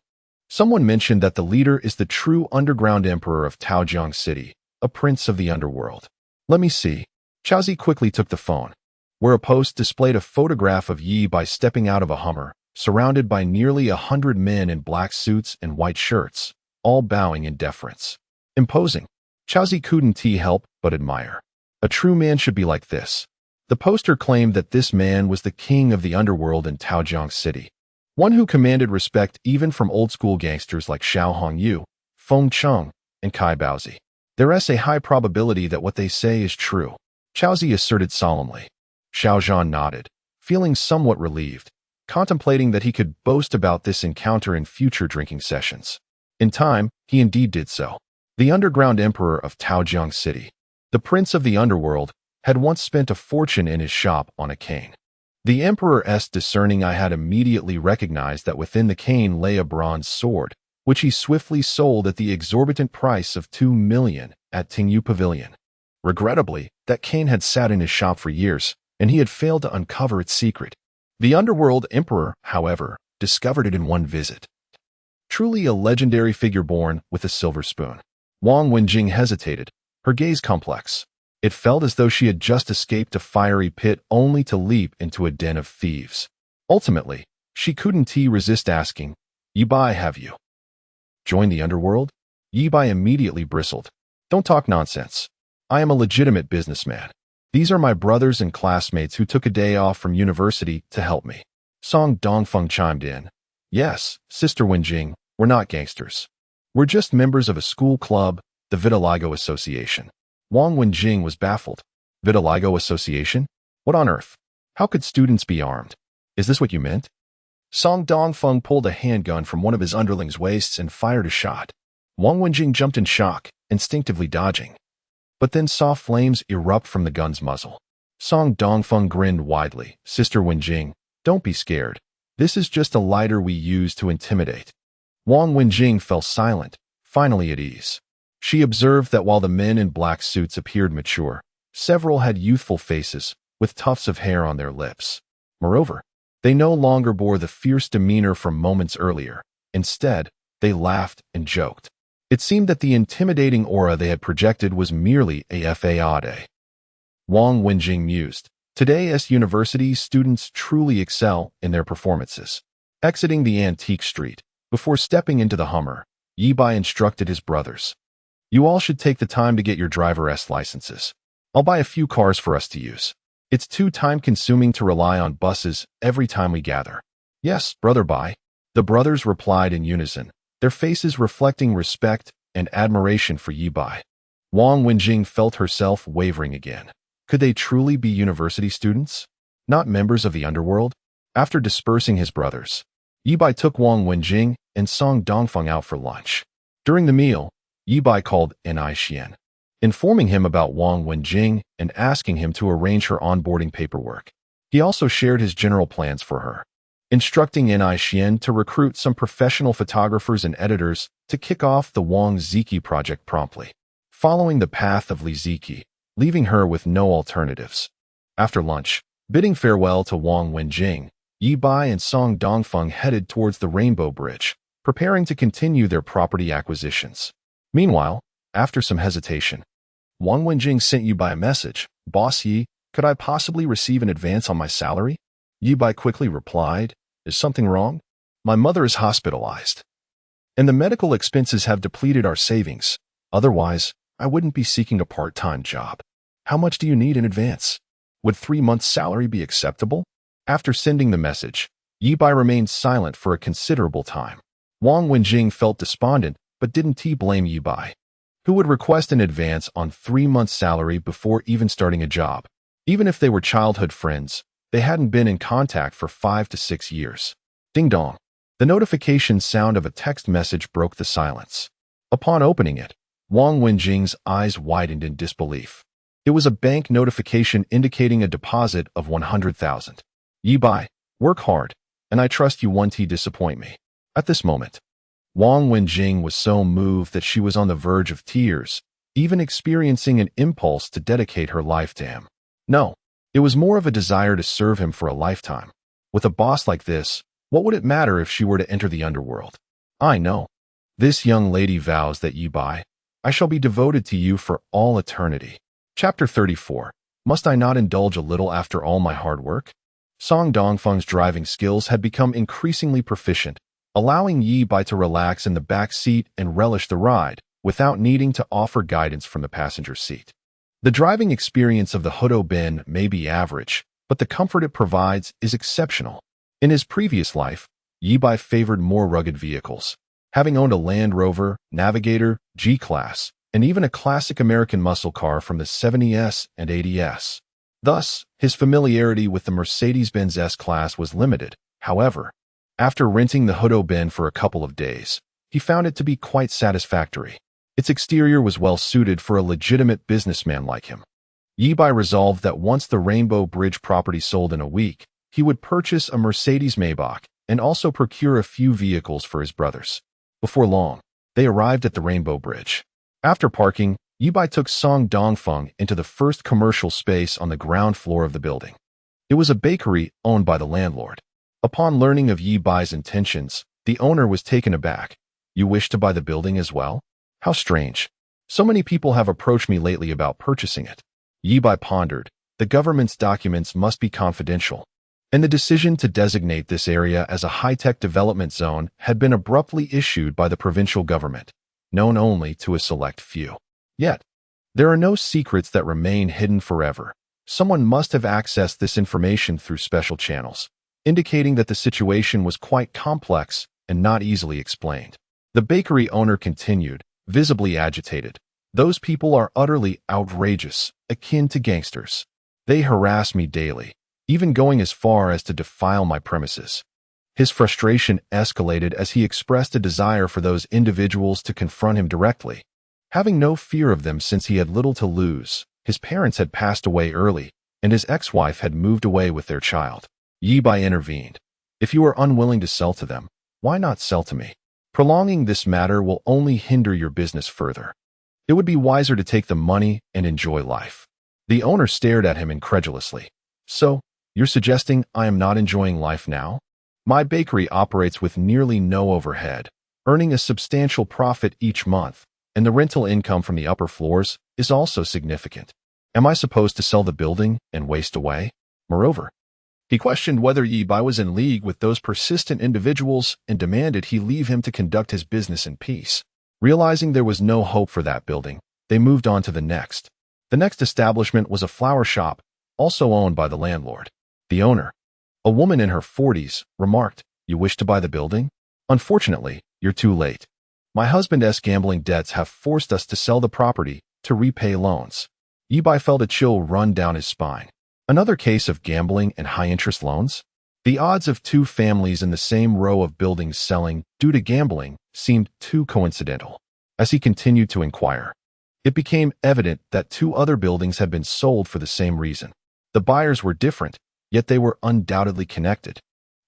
Someone mentioned that the leader is the true underground emperor of Taojiang City, a prince of the underworld. Let me see. Xiaozi quickly took the phone, where a post displayed a photograph of Ye Bai stepping out of a Hummer, surrounded by nearly 100 men in black suits and white shirts, all bowing in deference. Imposing. Xiaozi couldn't help but admire. A true man should be like this. The poster claimed that this man was the king of the underworld in Taojiang City, one who commanded respect even from old-school gangsters like Xiao Hongyu, Feng Cheng, and Kai Baozi. There is a high probability that what they say is true, Xiaozi asserted solemnly. Xiao Zhan nodded, feeling somewhat relieved, contemplating that he could boast about this encounter in future drinking sessions. In time, he indeed did so. The underground emperor of Taojiang City, the prince of the underworld, had once spent a fortune in his shop on a cane. The emperor's discerning eye had immediately recognized that within the cane lay a bronze sword, which he swiftly sold at the exorbitant price of 2 million at Tingyu Pavilion. Regrettably, that cane had sat in his shop for years, and he had failed to uncover its secret. The underworld emperor, however, discovered it in one visit. Truly a legendary figure born with a silver spoon. Wang Wenjing hesitated, her gaze complex. It felt as though she had just escaped a fiery pit only to leap into a den of thieves. Ultimately, she couldn't resist asking, Ye Bai, have you joined the underworld? Ye Bai immediately bristled. Don't talk nonsense. I am a legitimate businessman. These are my brothers and classmates who took a day off from university to help me. Song Dongfeng chimed in. Yes, Sister Wenjing, we're not gangsters. We're just members of a school club, the Vitiligo Association. Wang Wenjing was baffled. Vitiligo Association? What on earth? How could students be armed? Is this what you meant? Song Dongfeng pulled a handgun from one of his underlings' waists and fired a shot. Wang Wenjing jumped in shock, instinctively dodging, but then saw flames erupt from the gun's muzzle. Song Dongfeng grinned widely. Sister Wenjing, don't be scared. This is just a lighter we use to intimidate. Wang Wenjing fell silent, finally at ease. She observed that while the men in black suits appeared mature, several had youthful faces with tufts of hair on their lips. Moreover, they no longer bore the fierce demeanor from moments earlier. Instead, they laughed and joked. It seemed that the intimidating aura they had projected was merely a facade. Wang Wenjing mused. Today, as university students truly excel in their performances. Exiting the antique street, before stepping into the Hummer, Ye Bai instructed his brothers. You all should take the time to get your driver's licenses. I'll buy a few cars for us to use. It's too time-consuming to rely on buses every time we gather. Yes, Brother Bai. The brothers replied in unison, their faces reflecting respect and admiration for Ye Bai. Wang Wenjing felt herself wavering again. Could they truly be university students? Not members of the underworld? After dispersing his brothers, Ye Bai took Wang Wenjing and Song Dongfeng out for lunch. During the meal, Ye Bai called Xian, informing him about Wang Wenjing and asking him to arrange her onboarding paperwork. He also shared his general plans for her, instructing Xian to recruit some professional photographers and editors to kick off the Wang Ziki project promptly, following the path of Li Ziki, leaving her with no alternatives. After lunch, bidding farewell to Wang Wenjing, Ye Bai and Song Dongfeng headed towards the Rainbow Bridge, preparing to continue their property acquisitions. Meanwhile, after some hesitation, Wang Wenjing sent Ye Bai a message. Boss Yi, could I possibly receive an advance on my salary? Ye Bai quickly replied, is something wrong? My mother is hospitalized, and the medical expenses have depleted our savings. Otherwise, I wouldn't be seeking a part-time job. How much do you need in advance? Would 3 months' salary be acceptable? After sending the message, Ye Bai remained silent for a considerable time. Wang Wenjing felt despondent, but didn't blame Ye Bai, who would request an advance on 3 months' salary before even starting a job. Even if they were childhood friends, they hadn't been in contact for 5 to 6 years. Ding dong. The notification sound of a text message broke the silence. Upon opening it, Wang Wenjing's eyes widened in disbelief. It was a bank notification indicating a deposit of 100,000. Ye Bai, work hard, and I trust you won't disappoint me. At this moment, Wang Wenjing was so moved that she was on the verge of tears, even experiencing an impulse to dedicate her life to him. No, it was more of a desire to serve him for a lifetime. With a boss like this, what would it matter if she were to enter the underworld? I know. This young lady vows that Ye Bai, I shall be devoted to you for all eternity. Chapter 34. Must I not indulge a little after all my hard work? Song Dongfeng's driving skills had become increasingly proficient, allowing Ye Bai to relax in the back seat and relish the ride, without needing to offer guidance from the passenger seat. The driving experience of the Hudo Bin may be average, but the comfort it provides is exceptional. In his previous life, Ye Bai favored more rugged vehicles, having owned a Land Rover, Navigator, G-Class, and even a classic American muscle car from the 70s and 80s. Thus, his familiarity with the Mercedes-Benz S-Class was limited. However, after renting the Hudo Bin for a couple of days, he found it to be quite satisfactory. Its exterior was well suited for a legitimate businessman like him. Ye Bai resolved that once the Rainbow Bridge property sold in a week, he would purchase a Mercedes Maybach and also procure a few vehicles for his brothers. Before long, they arrived at the Rainbow Bridge. After parking, Ye Bai took Song Dongfeng into the first commercial space on the ground floor of the building. It was a bakery owned by the landlord. Upon learning of Ye Bai's intentions, the owner was taken aback. You wish to buy the building as well? How strange. So many people have approached me lately about purchasing it. Ye Bai pondered. The government's documents must be confidential, and the decision to designate this area as a high-tech development zone had been abruptly issued by the provincial government, known only to a select few. Yet, there are no secrets that remain hidden forever. Someone must have accessed this information through special channels, indicating that the situation was quite complex and not easily explained. The bakery owner continued, visibly agitated. Those people are utterly outrageous, akin to gangsters. They harass me daily, even going as far as to defile my premises. His frustration escalated as he expressed a desire for those individuals to confront him directly. Having no fear of them since he had little to lose, his parents had passed away early, and his ex-wife had moved away with their child. Ye Bai intervened. If you are unwilling to sell to them, why not sell to me? Prolonging this matter will only hinder your business further. It would be wiser to take the money and enjoy life. The owner stared at him incredulously. So, you're suggesting I am not enjoying life now? My bakery operates with nearly no overhead, earning a substantial profit each month, and the rental income from the upper floors is also significant. Am I supposed to sell the building and waste away? Moreover, he questioned whether Ye Bai was in league with those persistent individuals and demanded he leave him to conduct his business in peace. Realizing there was no hope for that building, they moved on to the next. The next establishment was a flower shop, also owned by the landlord. The owner, a woman in her 40s, remarked, "You wish to buy the building? Unfortunately, you're too late. My husband's gambling debts have forced us to sell the property to repay loans." Ye Bai felt a chill run down his spine. Another case of gambling and high-interest loans? The odds of two families in the same row of buildings selling due to gambling seemed too coincidental. As he continued to inquire, it became evident that two other buildings had been sold for the same reason. The buyers were different, yet they were undoubtedly connected.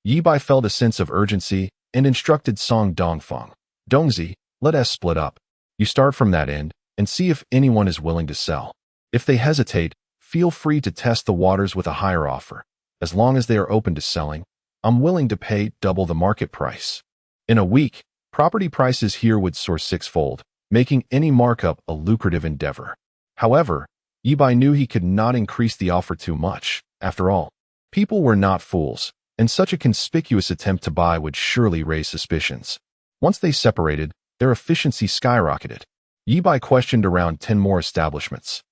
Ye Bai felt a sense of urgency and instructed Song Dongfeng, "Dongzi, let us split up. You start from that end and see if anyone is willing to sell. If they hesitate, feel free to test the waters with a higher offer. As long as they are open to selling, I'm willing to pay double the market price." In a week, property prices here would soar sixfold, making any markup a lucrative endeavor. However, Ye Bai knew he could not increase the offer too much. After all, people were not fools, and such a conspicuous attempt to buy would surely raise suspicions. Once they separated, their efficiency skyrocketed. Ye Bai questioned around 10 more establishments,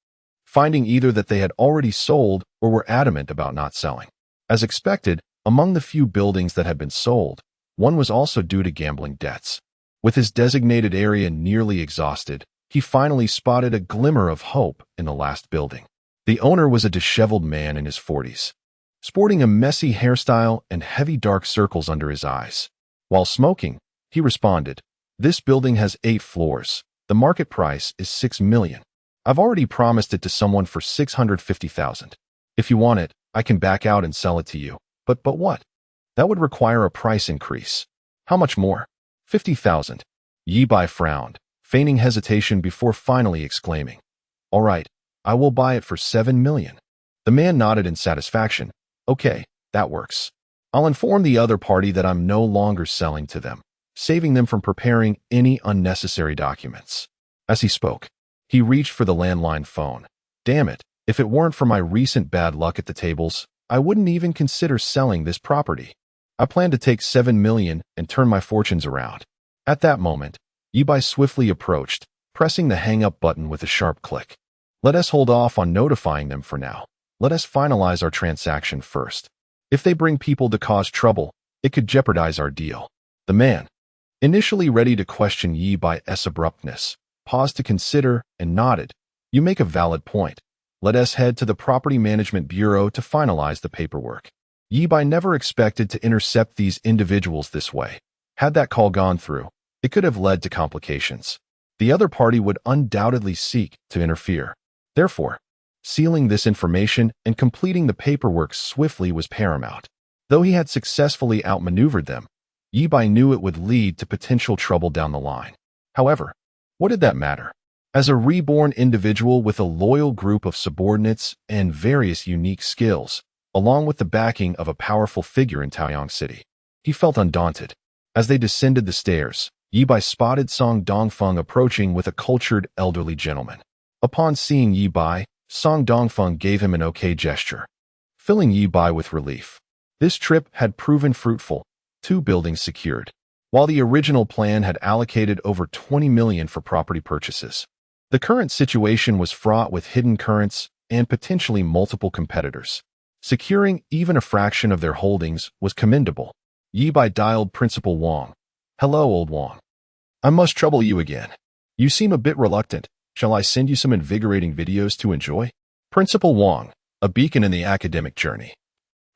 finding either that they had already sold or were adamant about not selling. As expected, among the few buildings that had been sold, one was also due to gambling debts. With his designated area nearly exhausted, he finally spotted a glimmer of hope in the last building. The owner was a disheveled man in his 40s, sporting a messy hairstyle and heavy dark circles under his eyes. While smoking, he responded, "This building has 8 floors. The market price is $6 million. I've already promised it to someone for $650,000. If you want it, I can back out and sell it to you. But what? That would require a price increase. How much more?" $50,000. Ye Bai frowned, feigning hesitation before finally exclaiming, "All right, I will buy it for $7 million. The man nodded in satisfaction. "Okay, that works. I'll inform the other party that I'm no longer selling to them, saving them from preparing any unnecessary documents." As he spoke, he reached for the landline phone. Damn it, if it weren't for my recent bad luck at the tables, I wouldn't even consider selling this property. I plan to take $7 million and turn my fortunes around. At that moment, Ye Bai swiftly approached, pressing the hang-up button with a sharp click. "Let us hold off on notifying them for now. Let us finalize our transaction first. If they bring people to cause trouble, it could jeopardize our deal." The man, initially ready to question Ye Bai's abruptness, paused to consider and nodded. "You make a valid point. Let us head to the Property Management Bureau to finalize the paperwork." Ye Bai never expected to intercept these individuals this way. Had that call gone through, it could have led to complications. The other party would undoubtedly seek to interfere. Therefore, sealing this information and completing the paperwork swiftly was paramount. Though he had successfully outmaneuvered them, Ye Bai knew it would lead to potential trouble down the line. However, what did that matter? As a reborn individual with a loyal group of subordinates and various unique skills, along with the backing of a powerful figure in Taoyang City, he felt undaunted. As they descended the stairs, Ye Bai spotted Song Dongfeng approaching with a cultured elderly gentleman. Upon seeing Ye Bai, Song Dongfeng gave him an okay gesture, filling Ye Bai with relief. This trip had proven fruitful, 2 buildings secured, while the original plan had allocated over $20 million for property purchases. The current situation was fraught with hidden currents and potentially multiple competitors. Securing even a fraction of their holdings was commendable. Ye Bai dialed Principal Wang. "Hello, old Wang. I must trouble you again. You seem a bit reluctant. Shall I send you some invigorating videos to enjoy?" Principal Wang, a beacon in the academic journey,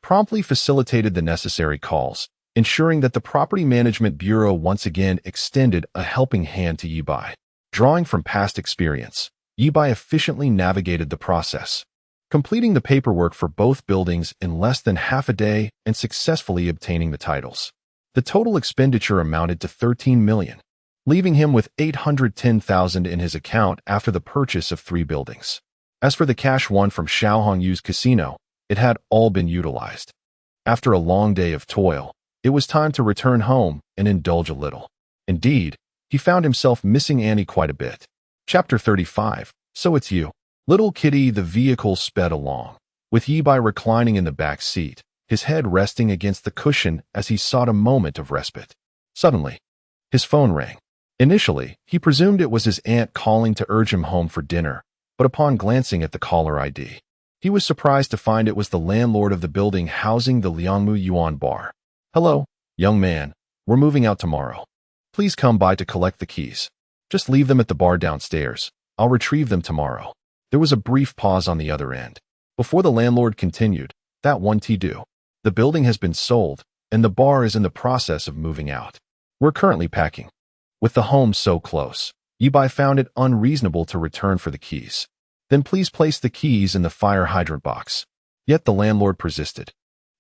promptly facilitated the necessary calls, ensuring that the Property Management Bureau once again extended a helping hand to Ye Bai. Drawing from past experience, Ye Bai efficiently navigated the process, completing the paperwork for both buildings in less than half a day and successfully obtaining the titles. The total expenditure amounted to $13 million, leaving him with $810,000 in his account after the purchase of 3 buildings. As for the cash won from Xiaohongyu's casino, it had all been utilized. After a long day of toil, it was time to return home and indulge a little. Indeed, he found himself missing Annie quite a bit. Chapter 35. So it's you. Little Kitty. The vehicle sped along, with Ye Bai reclining in the back seat, his head resting against the cushion as he sought a moment of respite. Suddenly, his phone rang. Initially, he presumed it was his aunt calling to urge him home for dinner, but upon glancing at the caller ID, he was surprised to find it was the landlord of the building housing the Liangmu Yuan bar. "Hello, young man. We're moving out tomorrow. Please come by to collect the keys. Just leave them at the bar downstairs. I'll retrieve them tomorrow." There was a brief pause on the other end. Before the landlord continued, "That one do. The building has been sold, and the bar is in the process of moving out. We're currently packing." With the home so close, Ye Bai found it unreasonable to return for the keys. "Then please place the keys in the fire hydrant box." Yet the landlord persisted.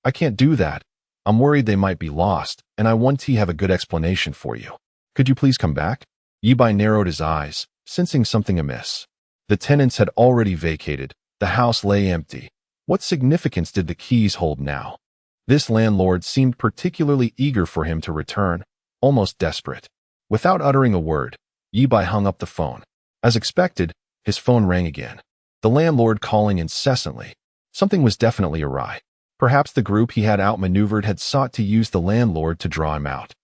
"I can't do that. I'm worried they might be lost, and I want to have a good explanation for you. Could you please come back?" Ye Bai narrowed his eyes, sensing something amiss. The tenants had already vacated. The house lay empty. What significance did the keys hold now? This landlord seemed particularly eager for him to return, almost desperate. Without uttering a word, Ye Bai hung up the phone. As expected, his phone rang again. The landlord calling incessantly. Something was definitely awry. Perhaps the group he had outmaneuvered had sought to use the landlord to draw him out.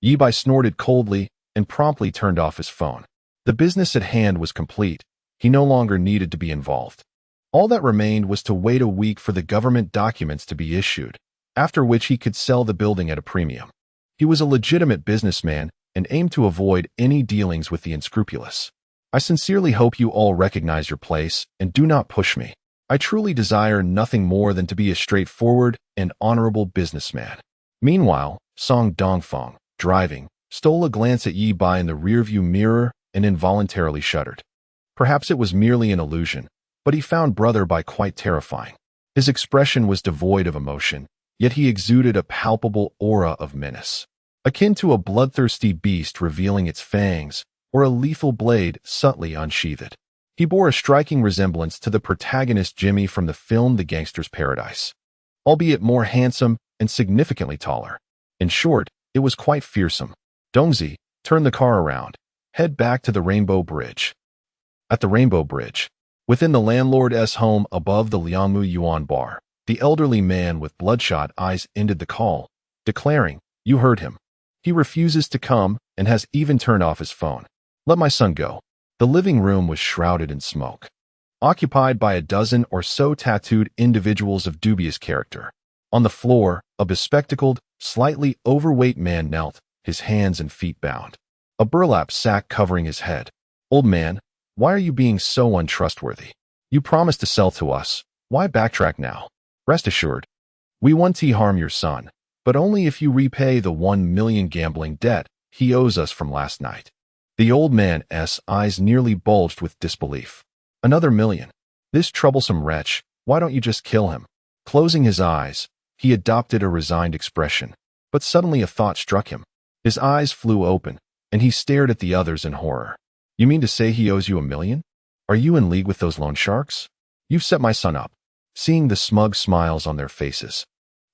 Ye Bai snorted coldly and promptly turned off his phone. The business at hand was complete. He no longer needed to be involved. All that remained was to wait a week for the government documents to be issued, after which he could sell the building at a premium. He was a legitimate businessman and aimed to avoid any dealings with the unscrupulous. "I sincerely hope you all recognize your place and do not push me. I truly desire nothing more than to be a straightforward and honorable businessman." Meanwhile, Song Dongfeng, driving, stole a glance at Ye Bai in the rearview mirror and involuntarily shuddered. Perhaps it was merely an illusion, but he found Brother Bai quite terrifying. His expression was devoid of emotion, yet he exuded a palpable aura of menace, akin to a bloodthirsty beast revealing its fangs, or a lethal blade subtly unsheathed. He bore a striking resemblance to the protagonist Jimmy from the film The Gangster's Paradise, albeit more handsome and significantly taller. In short, it was quite fearsome. "Dongzi, turn the car around. Head back to the Rainbow Bridge." At the Rainbow Bridge, within the landlord's home above the Liangmu Yuan bar, the elderly man with bloodshot eyes ended the call, declaring, "You heard him. He refuses to come and has even turned off his phone. Let my son go." The living room was shrouded in smoke, occupied by a dozen or so tattooed individuals of dubious character. On the floor, a bespectacled, slightly overweight man knelt, his hands and feet bound, a burlap sack covering his head. "Old man, why are you being so untrustworthy? You promised to sell to us. Why backtrack now? Rest assured, we want to harm your son, but only if you repay the 1 million gambling debt he owes us from last night." The old man's eyes nearly bulged with disbelief. "Another million? This troublesome wretch, why don't you just kill him?" Closing his eyes, he adopted a resigned expression, but suddenly a thought struck him. His eyes flew open, and he stared at the others in horror. "You mean to say he owes you 1 million? Are you in league with those loan sharks? You've set my son up." Seeing the smug smiles on their faces,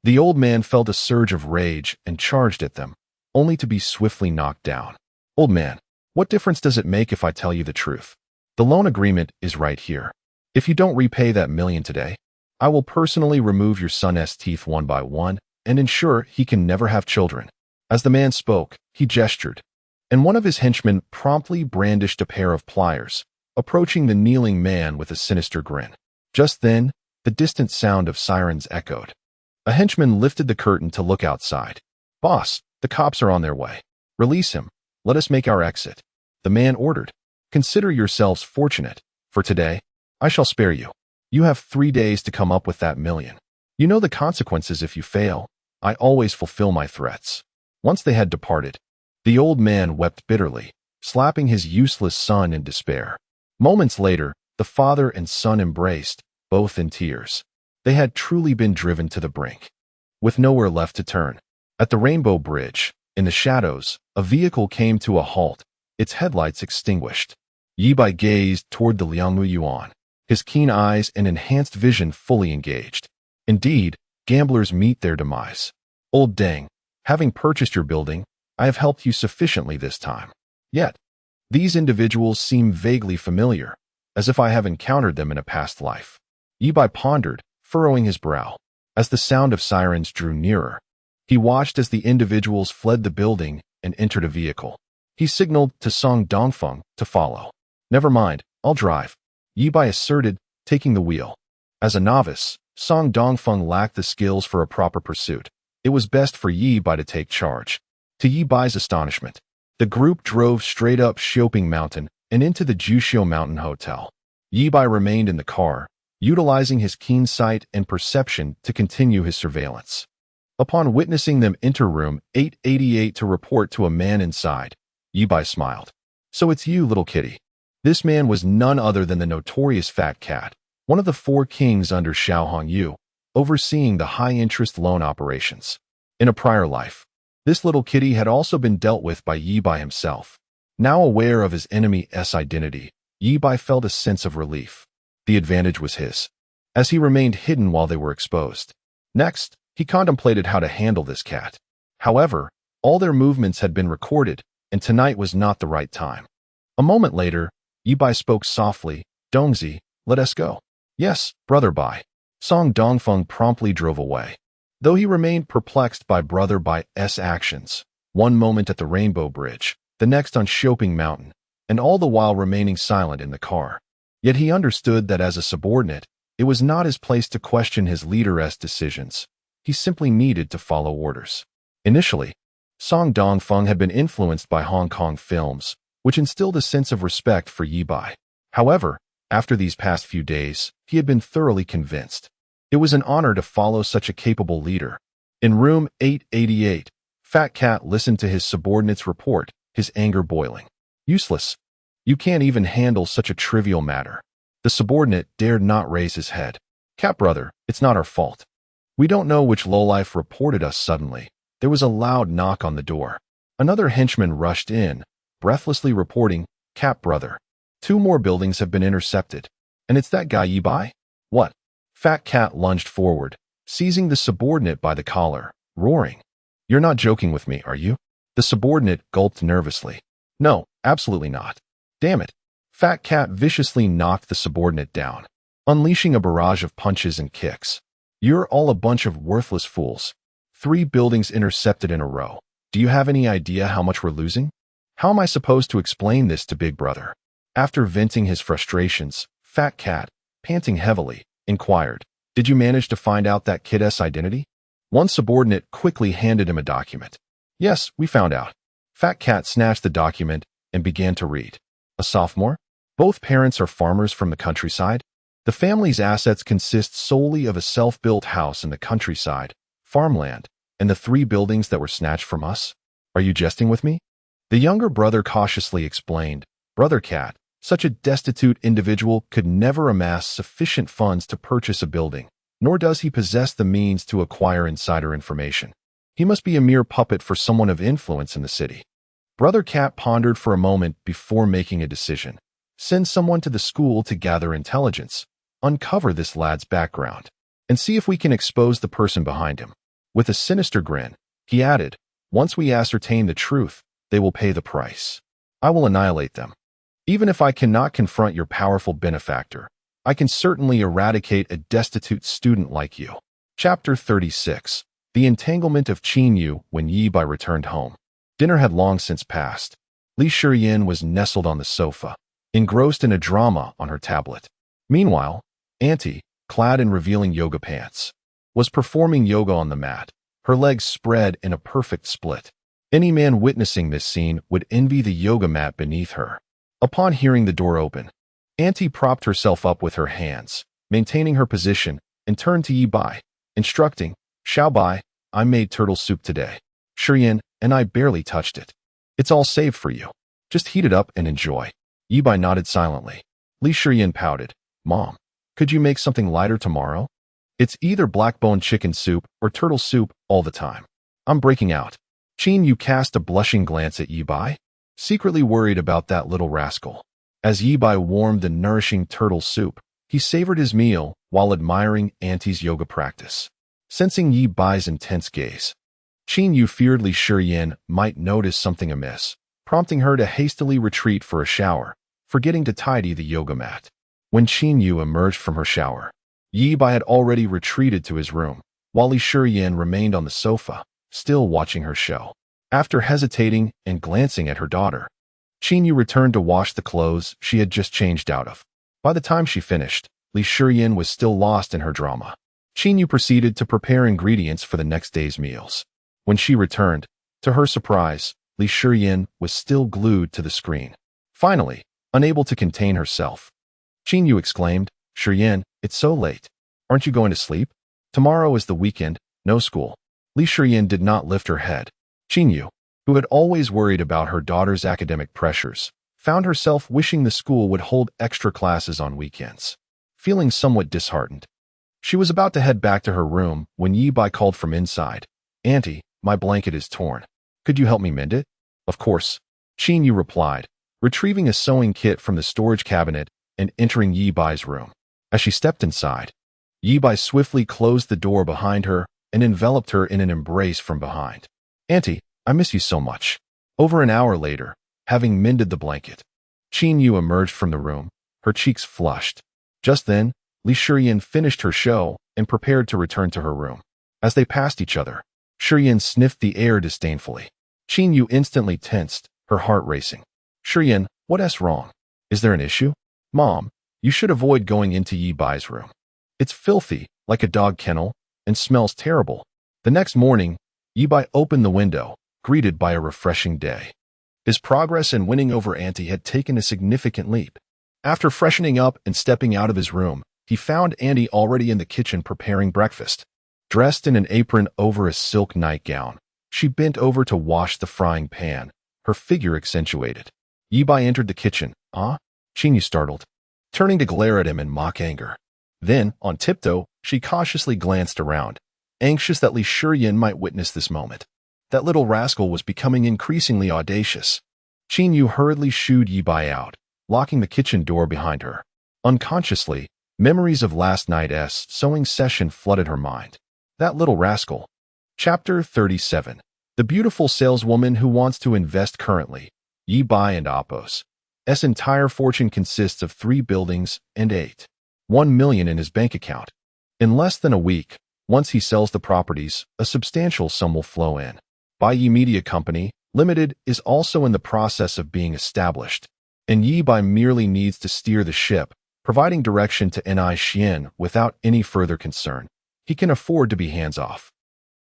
the old man felt a surge of rage and charged at them, only to be swiftly knocked down. "Old man, what difference does it make if I tell you the truth? The loan agreement is right here. If you don't repay that 1 million today, I will personally remove your son's teeth one by one and ensure he can never have children." As the man spoke, he gestured, and one of his henchmen promptly brandished a pair of pliers, approaching the kneeling man with a sinister grin. Just then, the distant sound of sirens echoed. A henchman lifted the curtain to look outside. "Boss, the cops are on their way. Release him. Let us make our exit." The man ordered. "Consider yourselves fortunate. For today, I shall spare you. You have 3 days to come up with that 1 million. You know the consequences if you fail. I always fulfill my threats." Once they had departed, the old man wept bitterly, slapping his useless son in despair. Moments later, the father and son embraced, both in tears. They had truly been driven to the brink, with nowhere left to turn. At the Rainbow Bridge, in the shadows, a vehicle came to a halt, its headlights extinguished. Ye Bai gazed toward the Liangmu Yuan, his keen eyes and enhanced vision fully engaged. Indeed, gamblers meet their demise. Old Deng, having purchased your building, I have helped you sufficiently this time. Yet, these individuals seem vaguely familiar, as if I have encountered them in a past life. Ye Bai pondered, furrowing his brow. As the sound of sirens drew nearer, he watched as the individuals fled the building and entered a vehicle. He signaled to Song Dongfeng to follow. Never mind, I'll drive, Ye Bai asserted, taking the wheel. As a novice, Song Dongfeng lacked the skills for a proper pursuit. It was best for Ye Bai to take charge. To Ye Bai's astonishment, the group drove straight up Xiaoping Mountain and into the Juxiu Mountain Hotel. Ye Bai remained in the car, utilizing his keen sight and perception to continue his surveillance. Upon witnessing them enter room 888 to report to a man inside, Ye Bai smiled. So it's you, little kitty. This man was none other than the notorious Fat Cat, one of the 4 kings under Xiao Hongyu, overseeing the high-interest loan operations. In a prior life, this little kitty had also been dealt with by Ye Bai himself. Now aware of his enemy's identity, Ye Bai felt a sense of relief. The advantage was his, as he remained hidden while they were exposed. Next, he contemplated how to handle this cat. However, all their movements had been recorded, and tonight was not the right time. A moment later, Ye Bai spoke softly, Dongzi, let us go. Yes, Brother Bai. Song Dongfeng promptly drove away. Though he remained perplexed by Brother Bai's actions, one moment at the Rainbow Bridge, the next on Xiaoping Mountain, and all the while remaining silent in the car. Yet he understood that as a subordinate, it was not his place to question his leader's decisions. He simply needed to follow orders. Initially, Song Dongfeng had been influenced by Hong Kong films, which instilled a sense of respect for Ye Bai. However, after these past few days, he had been thoroughly convinced. It was an honor to follow such a capable leader. In room 888, Fat Cat listened to his subordinate's report, his anger boiling. Useless. You can't even handle such a trivial matter. The subordinate dared not raise his head. Cat brother, it's not our fault. We don't know which lowlife reported us suddenly. There was a loud knock on the door. Another henchman rushed in, breathlessly reporting, Cat brother. 2 more buildings have been intercepted. And it's that guy Ye Bai? What? Fat Cat lunged forward, seizing the subordinate by the collar, roaring. You're not joking with me, are you? The subordinate gulped nervously. No, absolutely not. Damn it. Fat Cat viciously knocked the subordinate down, unleashing a barrage of punches and kicks. You're all a bunch of worthless fools. 3 buildings intercepted in a row. Do you have any idea how much we're losing? How am I supposed to explain this to Big Brother? After venting his frustrations, Fat Cat, panting heavily, inquired, Did you manage to find out that kid's identity? One subordinate quickly handed him a document. Yes, we found out. Fat Cat snatched the document and began to read. A sophomore? Both parents are farmers from the countryside. The family's assets consist solely of a self-built house in the countryside, farmland, and the 3 buildings that were snatched from us. Are you jesting with me? The younger brother cautiously explained, Brother Cat, such a destitute individual could never amass sufficient funds to purchase a building, nor does he possess the means to acquire insider information. He must be a mere puppet for someone of influence in the city. Brother Cat pondered for a moment before making a decision. Send someone to the school to gather intelligence, uncover this lad's background, and see if we can expose the person behind him. With a sinister grin, he added, Once we ascertain the truth, they will pay the price. I will annihilate them. Even if I cannot confront your powerful benefactor, I can certainly eradicate a destitute student like you. Chapter 36. The Entanglement of Qin Yu when Ye Bai returned home. Dinner had long since passed. Li Shiyin was nestled on the sofa, engrossed in a drama on her tablet. Meanwhile, Auntie, clad in revealing yoga pants, was performing yoga on the mat, her legs spread in a perfect split. Any man witnessing this scene would envy the yoga mat beneath her. Upon hearing the door open, Auntie propped herself up with her hands, maintaining her position, and turned to Ye Bai, instructing, Xiao Bai, I made turtle soup today. Shiyin and I barely touched it. It's all saved for you. Just heat it up and enjoy. Ye Bai nodded silently. Li Shiyin pouted, Mom, Could you make something lighter tomorrow? It's either black-bone chicken soup or turtle soup all the time. I'm breaking out. Yu cast a blushing glance at Ye Bai, secretly worried about that little rascal. As Ye Bai warmed the nourishing turtle soup, he savored his meal while admiring Auntie's yoga practice. Sensing Ye Bai's intense gaze, Yu feared Li Shiyan might notice something amiss, prompting her to hastily retreat for a shower, forgetting to tidy the yoga mat. When Yu emerged from her shower, Ye Bai had already retreated to his room, while Li Shiyan remained on the sofa, still watching her show. After hesitating and glancing at her daughter, Yu returned to wash the clothes she had just changed out of. By the time she finished, Li Shiyan was still lost in her drama. Yu proceeded to prepare ingredients for the next day's meals. When she returned, to her surprise, Li Shiyan was still glued to the screen. Finally, unable to contain herself, Yu exclaimed, "Shiyan, it's so late. Aren't you going to sleep? Tomorrow is the weekend, no school." Li Shiyan did not lift her head. Yu, who had always worried about her daughter's academic pressures, found herself wishing the school would hold extra classes on weekends. Feeling somewhat disheartened, she was about to head back to her room when Ye Bai called from inside, "Auntie, my blanket is torn. Could you help me mend it?" "Of course," Yu replied, retrieving a sewing kit from the storage cabinet and entering Ye Bai's room. As she stepped inside, Ye Bai swiftly closed the door behind her and enveloped her in an embrace from behind. "Auntie, I miss you so much." Over an hour later, having mended the blanket, Yu emerged from the room, her cheeks flushed. Just then, Li Shiyan finished her show and prepared to return to her room. As they passed each other, Shiyan sniffed the air disdainfully. Yu instantly tensed, her heart racing. "Shiyan, what's wrong? Is there an issue?" "Mom, you should avoid going into Ye Bai's room. It's filthy, like a dog kennel, and smells terrible." The next morning, Ye Bai opened the window, greeted by a refreshing day. His progress in winning over Auntie had taken a significant leap. After freshening up and stepping out of his room, he found Auntie already in the kitchen preparing breakfast. Dressed in an apron over a silk nightgown, she bent over to wash the frying pan, her figure accentuated. Ye Bai entered the kitchen. "Ah?" Yu startled, turning to glare at him in mock anger. Then, on tiptoe, she cautiously glanced around, anxious that Li Shiyan might witness this moment. That little rascal was becoming increasingly audacious. Yu hurriedly shooed Ye Bai out, locking the kitchen door behind her. Unconsciously, memories of last night's sewing session flooded her mind. That little rascal. Chapter 37. The beautiful saleswoman who wants to invest currently. Ye Bai and Appos. S entire fortune consists of 3 buildings and 1 million in his bank account. In less than a week, once he sells the properties, a substantial sum will flow in. Bai Ye Media Company, Limited, is also in the process of being established, and Ye Bai merely needs to steer the ship, providing direction to Ni Xian without any further concern. He can afford to be hands-off.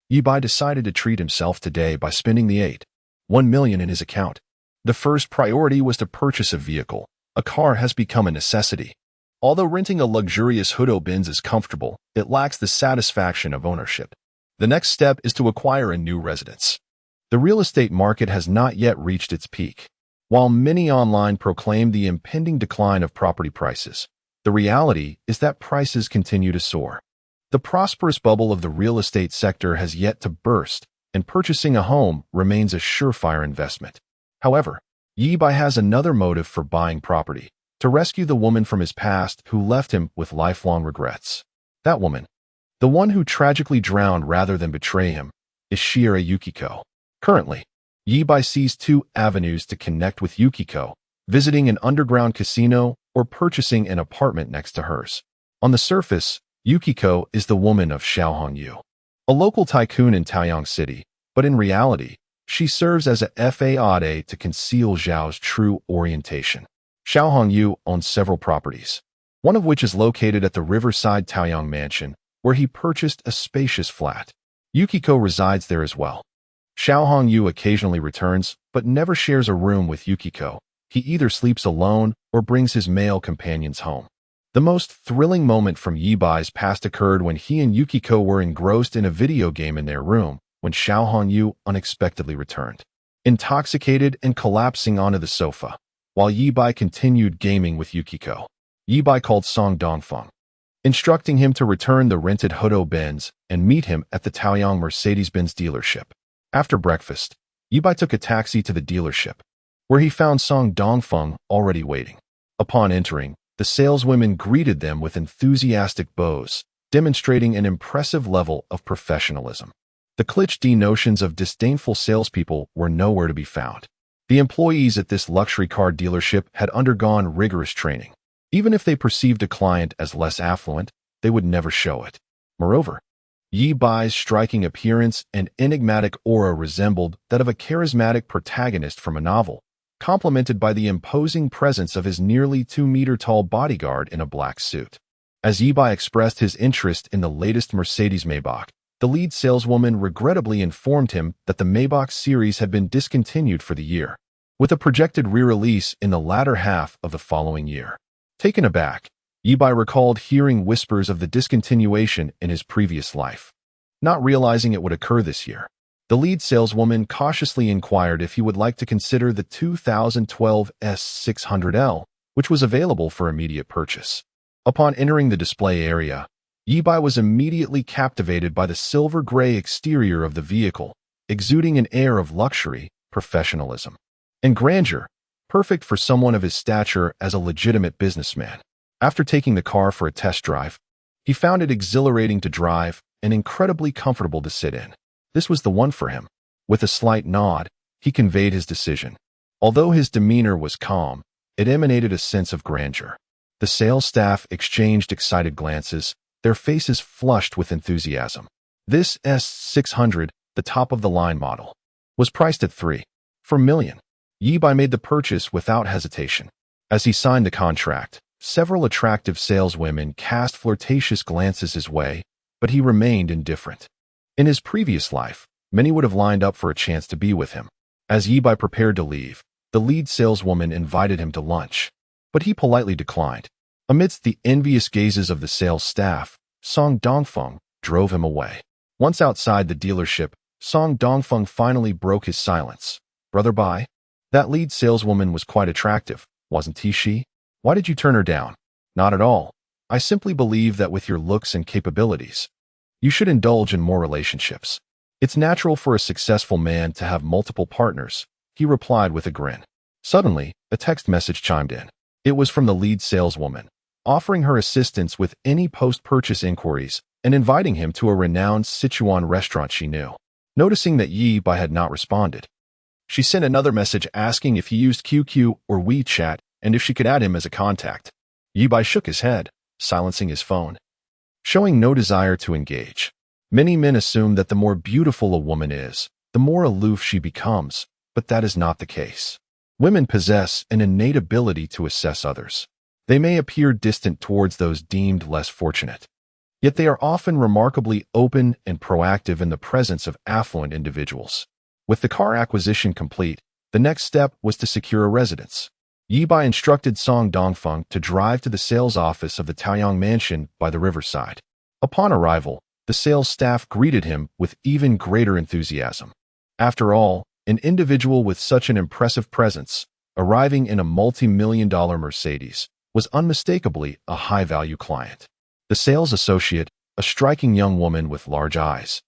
Ye Bai decided to treat himself today by spending the 1 million in his account. The first priority was to purchase a vehicle. A car has become a necessity. Although renting a luxurious Hudo Benz is comfortable, it lacks the satisfaction of ownership. The next step is to acquire a new residence. The real estate market has not yet reached its peak. While many online proclaim the impending decline of property prices, the reality is that prices continue to soar. The prosperous bubble of the real estate sector has yet to burst, and purchasing a home remains a surefire investment. However, Ye Bai has another motive for buying property: to rescue the woman from his past who left him with lifelong regrets. That woman, the one who tragically drowned rather than betray him, is Shiera Yukiko. Currently, Ye Bai sees 2 avenues to connect with Yukiko: visiting an underground casino or purchasing an apartment next to hers. On the surface, Yukiko is the woman of Xiao Hongyu, a local tycoon in Taoyang City, but in reality, she serves as a FAA to conceal Zhao's true orientation. Xiao Hongyu owns several properties, one of which is located at the Riverside Taoyang Mansion, where he purchased a spacious flat. Yukiko resides there as well. Xiao Hongyu occasionally returns, but never shares a room with Yukiko. He either sleeps alone or brings his male companions home. The most thrilling moment from Ye Bai's past occurred when he and Yukiko were engrossed in a video game in their room, when Xiao Hongyu unexpectedly returned, intoxicated and collapsing onto the sofa. While Ye Bai continued gaming with Yukiko, Ye Bai called Song Dongfeng. instructing him to return the rented Hudo Benz and meet him at the Taoyang Mercedes-Benz dealership. After breakfast, Ye Bai took a taxi to the dealership, where he found Song Dongfeng already waiting. Upon entering, the saleswomen greeted them with enthusiastic bows, demonstrating an impressive level of professionalism. The cliché notions of disdainful salespeople were nowhere to be found. The employees at this luxury car dealership had undergone rigorous training. Even if they perceived a client as less affluent, they would never show it. Moreover, Ye Bai's striking appearance and enigmatic aura resembled that of a charismatic protagonist from a novel, complemented by the imposing presence of his nearly 2-meter-tall bodyguard in a black suit. As Ye Bai expressed his interest in the latest Mercedes Maybach, the lead saleswoman regrettably informed him that the Maybach series had been discontinued for the year, with a projected re-release in the latter half of the following year. Taken aback, Ye Bai recalled hearing whispers of the discontinuation in his previous life. Not realizing it would occur this year, the lead saleswoman cautiously inquired if he would like to consider the 2012 S600L, which was available for immediate purchase. Upon entering the display area, Ye Bai was immediately captivated by the silver-gray exterior of the vehicle, exuding an air of luxury, professionalism, and grandeur, perfect for someone of his stature as a legitimate businessman. After taking the car for a test drive, he found it exhilarating to drive and incredibly comfortable to sit in. This was the one for him. With a slight nod, he conveyed his decision. Although his demeanor was calm, it emanated a sense of grandeur. The sales staff exchanged excited glances, their faces flushed with enthusiasm. This S600, the top-of-the-line model, was priced at $3.4 million. Ye Bai made the purchase without hesitation. As he signed the contract, several attractive saleswomen cast flirtatious glances his way, but he remained indifferent. In his previous life, many would have lined up for a chance to be with him. As Ye Bai prepared to leave, the lead saleswoman invited him to lunch, but he politely declined. Amidst the envious gazes of the sales staff, Song Dongfeng drove him away. Once outside the dealership, Song Dongfeng finally broke his silence. "Brother Bai, that lead saleswoman was quite attractive, wasn't she? Why did you turn her down?" "Not at all. I simply believe that with your looks and capabilities, you should indulge in more relationships. It's natural for a successful man to have multiple partners," he replied with a grin. Suddenly, a text message chimed in. It was from the lead saleswoman, offering her assistance with any post-purchase inquiries and inviting him to a renowned Sichuan restaurant she knew. Noticing that Ye Bai had not responded, she sent another message asking if he used QQ or WeChat and if she could add him as a contact. Ye Bai shook his head, silencing his phone, showing no desire to engage. Many men assume that the more beautiful a woman is, the more aloof she becomes, but that is not the case. Women possess an innate ability to assess others. They may appear distant towards those deemed less fortunate, yet they are often remarkably open and proactive in the presence of affluent individuals. With the car acquisition complete, the next step was to secure a residence. Ye Bai instructed Song Dongfeng to drive to the sales office of the Taoyang mansion by the riverside. Upon arrival, the sales staff greeted him with even greater enthusiasm. After all, an individual with such an impressive presence, arriving in a multi-million-dollar Mercedes, was unmistakably a high-value client. The sales associate, a striking young woman with large eyes,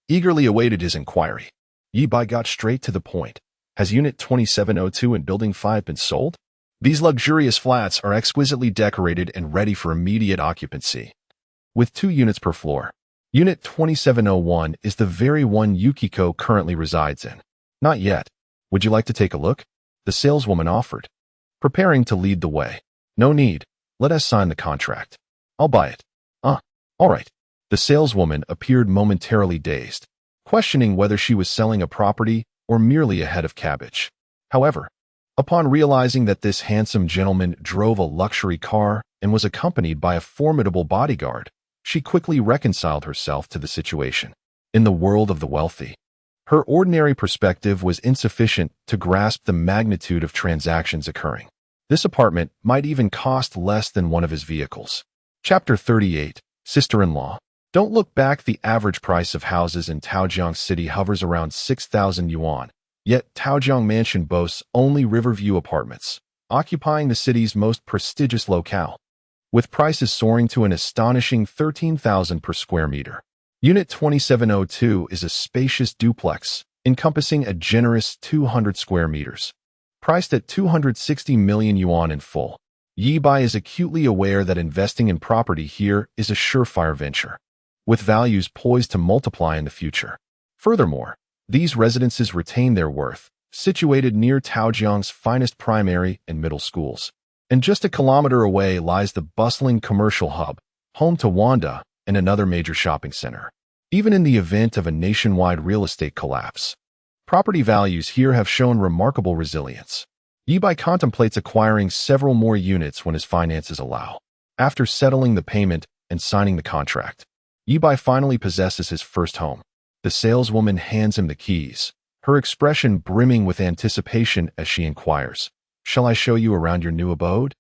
eagerly awaited his inquiry. Ye Bai got straight to the point. "Has Unit 2702 in Building 5 been sold? These luxurious flats are exquisitely decorated and ready for immediate occupancy, with 2 units per floor. Unit 2701 is the very one Yukiko currently resides in." "Not yet. Would you like to take a look?" the saleswoman offered, preparing to lead the way. "No need. Let us sign the contract. I'll buy it." All right." The saleswoman appeared momentarily dazed, questioning whether she was selling a property or merely a head of cabbage. However, upon realizing that this handsome gentleman drove a luxury car and was accompanied by a formidable bodyguard, she quickly reconciled herself to the situation. In the world of the wealthy, her ordinary perspective was insufficient to grasp the magnitude of transactions occurring. This apartment might even cost less than one of his vehicles. Chapter 38, Sister-in-Law. Don't look back. The average price of houses in Taojiang City hovers around 6,000 yuan, yet Taojiang Mansion boasts only Riverview apartments, occupying the city's most prestigious locale. with prices soaring to an astonishing $13,000 per square meter. Unit 2702 is a spacious duplex, encompassing a generous 200 square meters. Priced at 260 million yuan in full, Ye Bai is acutely aware that investing in property here is a surefire venture, with values poised to multiply in the future. Furthermore, these residences retain their worth, situated near Taojiang's finest primary and middle schools. And just a kilometer away lies the bustling commercial hub, home to Wanda and another major shopping center. Even in the event of a nationwide real estate collapse, property values here have shown remarkable resilience. Ye Bai contemplates acquiring several more units when his finances allow. After settling the payment and signing the contract, Ye Bai finally possesses his first home. The saleswoman hands him the keys, her expression brimming with anticipation as she inquires, "Shall I show you around your new abode?"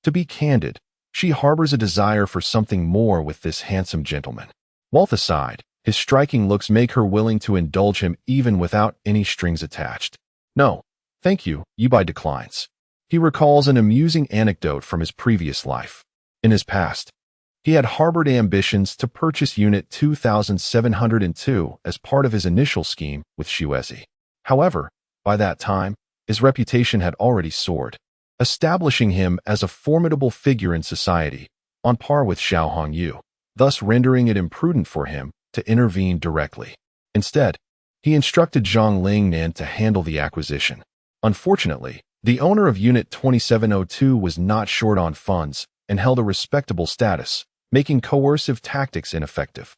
To be candid, she harbors a desire for something more with this handsome gentleman. Wealth aside, his striking looks make her willing to indulge him even without any strings attached. "No, thank you," Ye Bai declines. He recalls an amusing anecdote from his previous life. In his past, he had harbored ambitions to purchase Unit 2702 as part of his initial scheme with Xiuezi. However, by that time, his reputation had already soared, establishing him as a formidable figure in society, on par with Xiao Hongyu, thus rendering it imprudent for him to intervene directly. Instead, he instructed Zhang Lingnan to handle the acquisition. Unfortunately, the owner of Unit 2702 was not short on funds and held a respectable status, making coercive tactics ineffective.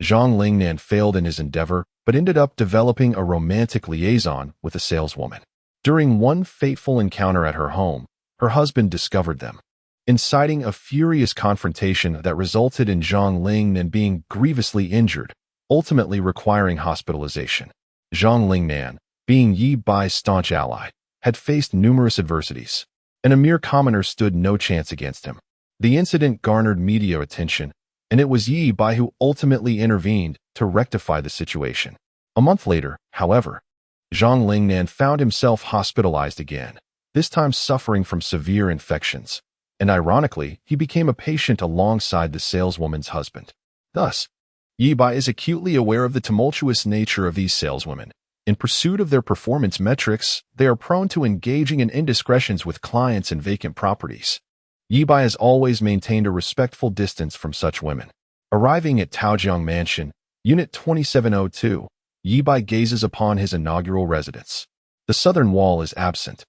Zhang Lingnan failed in his endeavor, but ended up developing a romantic liaison with a saleswoman. During one fateful encounter at her home, her husband discovered them, inciting a furious confrontation that resulted in Zhang Lingnan being grievously injured, ultimately requiring hospitalization. Zhang Lingnan, being Ye Bai's staunch ally, had faced numerous adversities, and a mere commoner stood no chance against him. The incident garnered media attention, and it was Ye Bai who ultimately intervened to rectify the situation. A month later, however, Zhang Lingnan found himself hospitalized again, this time suffering from severe infections, and ironically, he became a patient alongside the saleswoman's husband. Thus, Ye Bai is acutely aware of the tumultuous nature of these saleswomen. In pursuit of their performance metrics, they are prone to engaging in indiscretions with clients and vacant properties. Ye Bai has always maintained a respectful distance from such women. Arriving at Taojiang Mansion, Unit 2702, Ye Bai gazes upon his inaugural residence. The southern wall is absent,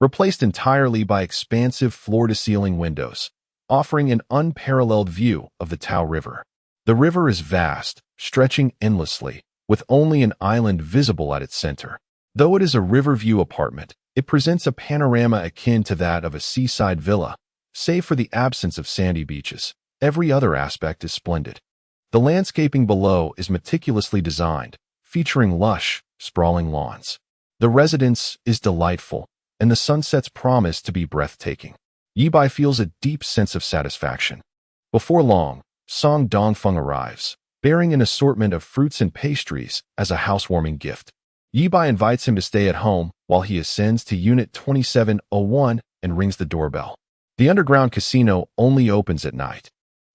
replaced entirely by expansive floor-to-ceiling windows, offering an unparalleled view of the Tao River. The river is vast, stretching endlessly, with only an island visible at its center. Though it is a riverview apartment, it presents a panorama akin to that of a seaside villa. Save for the absence of sandy beaches, every other aspect is splendid. The landscaping below is meticulously designed, featuring lush, sprawling lawns. The residence is delightful, and the sunsets promise to be breathtaking. Ye Bai feels a deep sense of satisfaction. Before long, Song Dongfeng arrives, bearing an assortment of fruits and pastries as a housewarming gift. Ye Bai invites him to stay at home while he ascends to Unit 2701 and rings the doorbell. The underground casino only opens at night,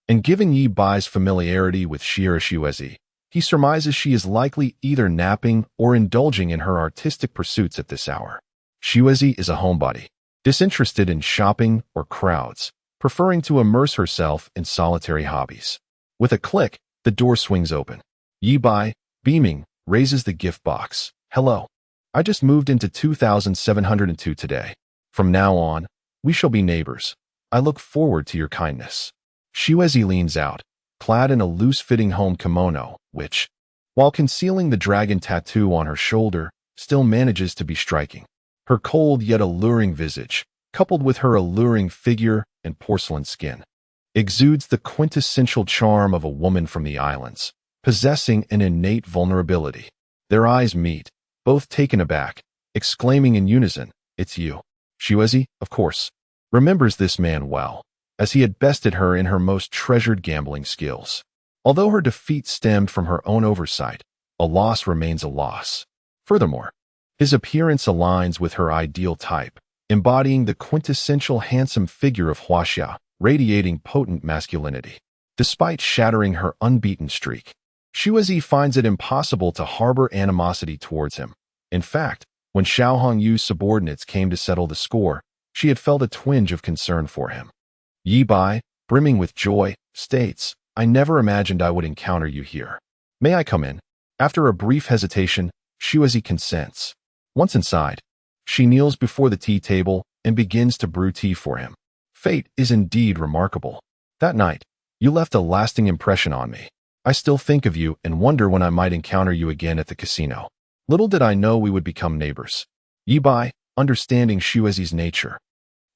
and given Ye Bai's familiarity with Xiuezi, he surmises she is likely either napping or indulging in her artistic pursuits at this hour. Xiuezi is a homebody, disinterested in shopping or crowds, preferring to immerse herself in solitary hobbies. With a click, the door swings open. Ye Bai, beaming, raises the gift box. "Hello. I just moved into 2702 today. From now on, we shall be neighbors. I look forward to your kindness." Xiuezi leans out, clad in a loose-fitting home kimono, which, while concealing the dragon tattoo on her shoulder, still manages to be striking. Her cold yet alluring visage, coupled with her alluring figure and porcelain skin, exudes the quintessential charm of a woman from the islands, possessing an innate vulnerability. Their eyes meet, both taken aback, exclaiming in unison, "It's you." Xiuezi, of course, remembers this man well, as he had bested her in her most treasured gambling skills. Although her defeat stemmed from her own oversight, a loss remains a loss. Furthermore, his appearance aligns with her ideal type, embodying the quintessential handsome figure of Huaxia, radiating potent masculinity. Despite shattering her unbeaten streak, Shuizi finds it impossible to harbor animosity towards him. In fact, when Xiao Hongyu's subordinates came to settle the score, she had felt a twinge of concern for him. Ye Bai, brimming with joy, states, "I never imagined I would encounter you here. May I come in?" After a brief hesitation, Shuizi consents. Once inside, she kneels before the tea table and begins to brew tea for him. Fate is indeed remarkable. That night, you left a lasting impression on me. I still think of you and wonder when I might encounter you again at the casino. Little did I know we would become neighbors. Ye Bai, understanding Shuizi's nature,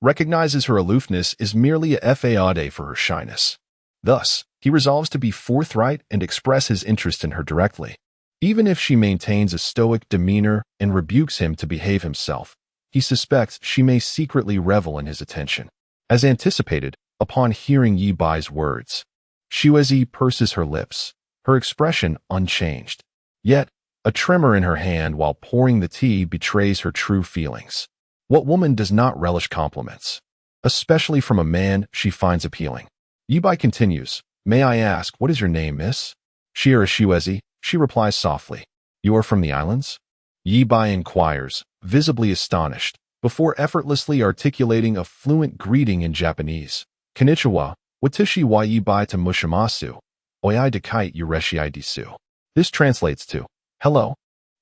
recognizes her aloofness is merely a fade for her shyness. Thus, he resolves to be forthright and express his interest in her directly. Even if she maintains a stoic demeanor and rebukes him to behave himself, he suspects she may secretly revel in his attention. As anticipated, upon hearing Ye Bai's words, Shuizi purses her lips, her expression unchanged. Yet, a tremor in her hand while pouring the tea betrays her true feelings. What woman does not relish compliments, especially from a man she finds appealing? Ye Bai continues, "May I ask, what is your name, miss?" "Shira Shuizi," she replies softly. "You are from the islands?" Ye Bai inquires, visibly astonished, before effortlessly articulating a fluent greeting in Japanese. "Konnichiwa, watashi wa Ye Bai to mushimasu, oyai dekite ureshii desu." This translates to, "Hello,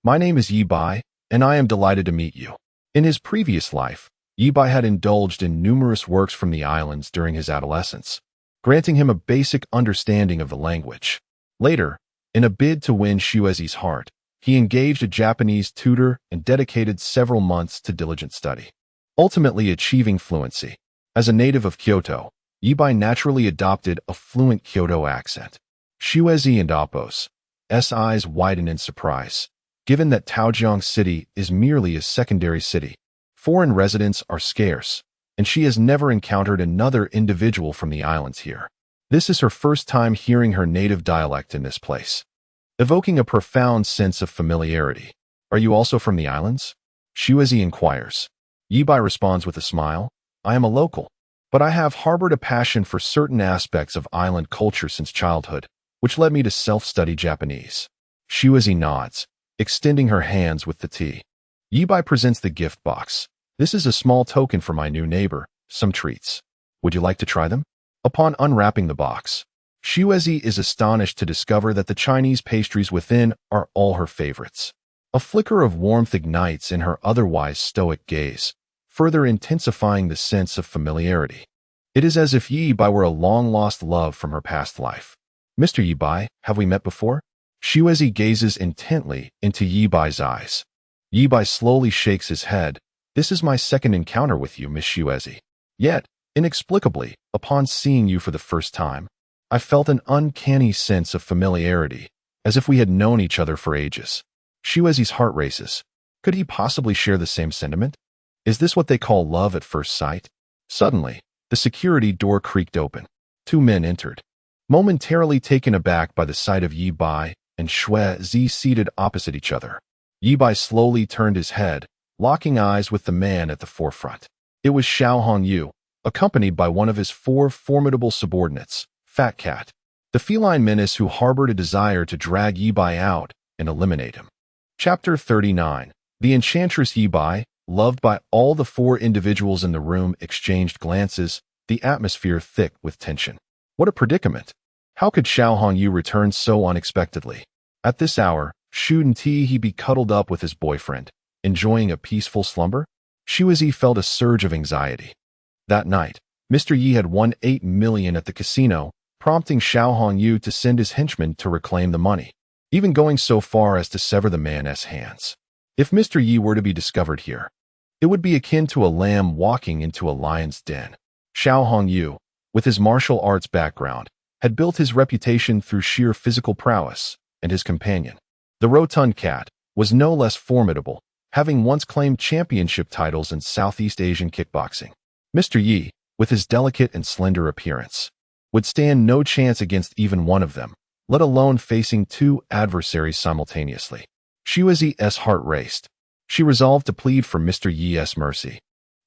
my name is Ye Bai, and I am delighted to meet you." In his previous life, Ye Bai had indulged in numerous works from the islands during his adolescence, granting him a basic understanding of the language. Later, in a bid to win Shuizi's heart, he engaged a Japanese tutor and dedicated several months to diligent study, ultimately achieving fluency. As a native of Kyoto, Ye Bai naturally adopted a fluent Kyoto accent. Shuizi and Appo's eyes widen in surprise, given that Taojiang City is merely a secondary city. Foreign residents are scarce, and she has never encountered another individual from the islands here. This is her first time hearing her native dialect in this place, evoking a profound sense of familiarity. "Are you also from the islands?" Shuizi inquires. Ye Bai responds with a smile, "I am a local, but I have harbored a passion for certain aspects of island culture since childhood, which led me to self-study Japanese." Shuizi nods, extending her hands with the tea. Ye Bai presents the gift box. "This is a small token for my new neighbor, some treats. Would you like to try them?" Upon unwrapping the box, Shuizi is astonished to discover that the Chinese pastries within are all her favorites. A flicker of warmth ignites in her otherwise stoic gaze, further intensifying the sense of familiarity. It is as if Ye Bai were a long-lost love from her past life. "Mr. Ye Bai, have we met before?" Shuizi gazes intently into Ye Bai's eyes. Ye Bai slowly shakes his head. "This is my second encounter with you, Miss Shuizi. Yet, inexplicably, upon seeing you for the first time, I felt an uncanny sense of familiarity, as if we had known each other for ages." Shuizi's heart races. Could he possibly share the same sentiment? Is this what they call love at first sight? Suddenly, the security door creaked open. Two men entered. Momentarily taken aback by the sight of Ye Bai and Shuizi seated opposite each other, Ye Bai slowly turned his head, locking eyes with the man at the forefront. It was Xiao Hongyu, accompanied by one of his four formidable subordinates, Fat Cat, the feline menace who harbored a desire to drag Ye Bai out and eliminate him. Chapter 39. The enchantress Ye Bai, loved by all the four individuals in the room, exchanged glances, the atmosphere thick with tension. What a predicament! How could Xiao Hongyu return so unexpectedly? At this hour, shouldn't he be cuddled up with his boyfriend, enjoying a peaceful slumber? Shuizi felt a surge of anxiety. That night, Mr. Yi had won 8 million at the casino, prompting Xiao Hongyu to send his henchmen to reclaim the money, even going so far as to sever the man's hands. If Mr. Yi were to be discovered here, it would be akin to a lamb walking into a lion's den. Xiao Hongyu, with his martial arts background, had built his reputation through sheer physical prowess, and his companion, the rotund cat, was no less formidable, having once claimed championship titles in Southeast Asian kickboxing. Mr. Yi, with his delicate and slender appearance, would stand no chance against even one of them, let alone facing two adversaries simultaneously. Shuizi's heart raced. She resolved to plead for Mr. Yi's mercy.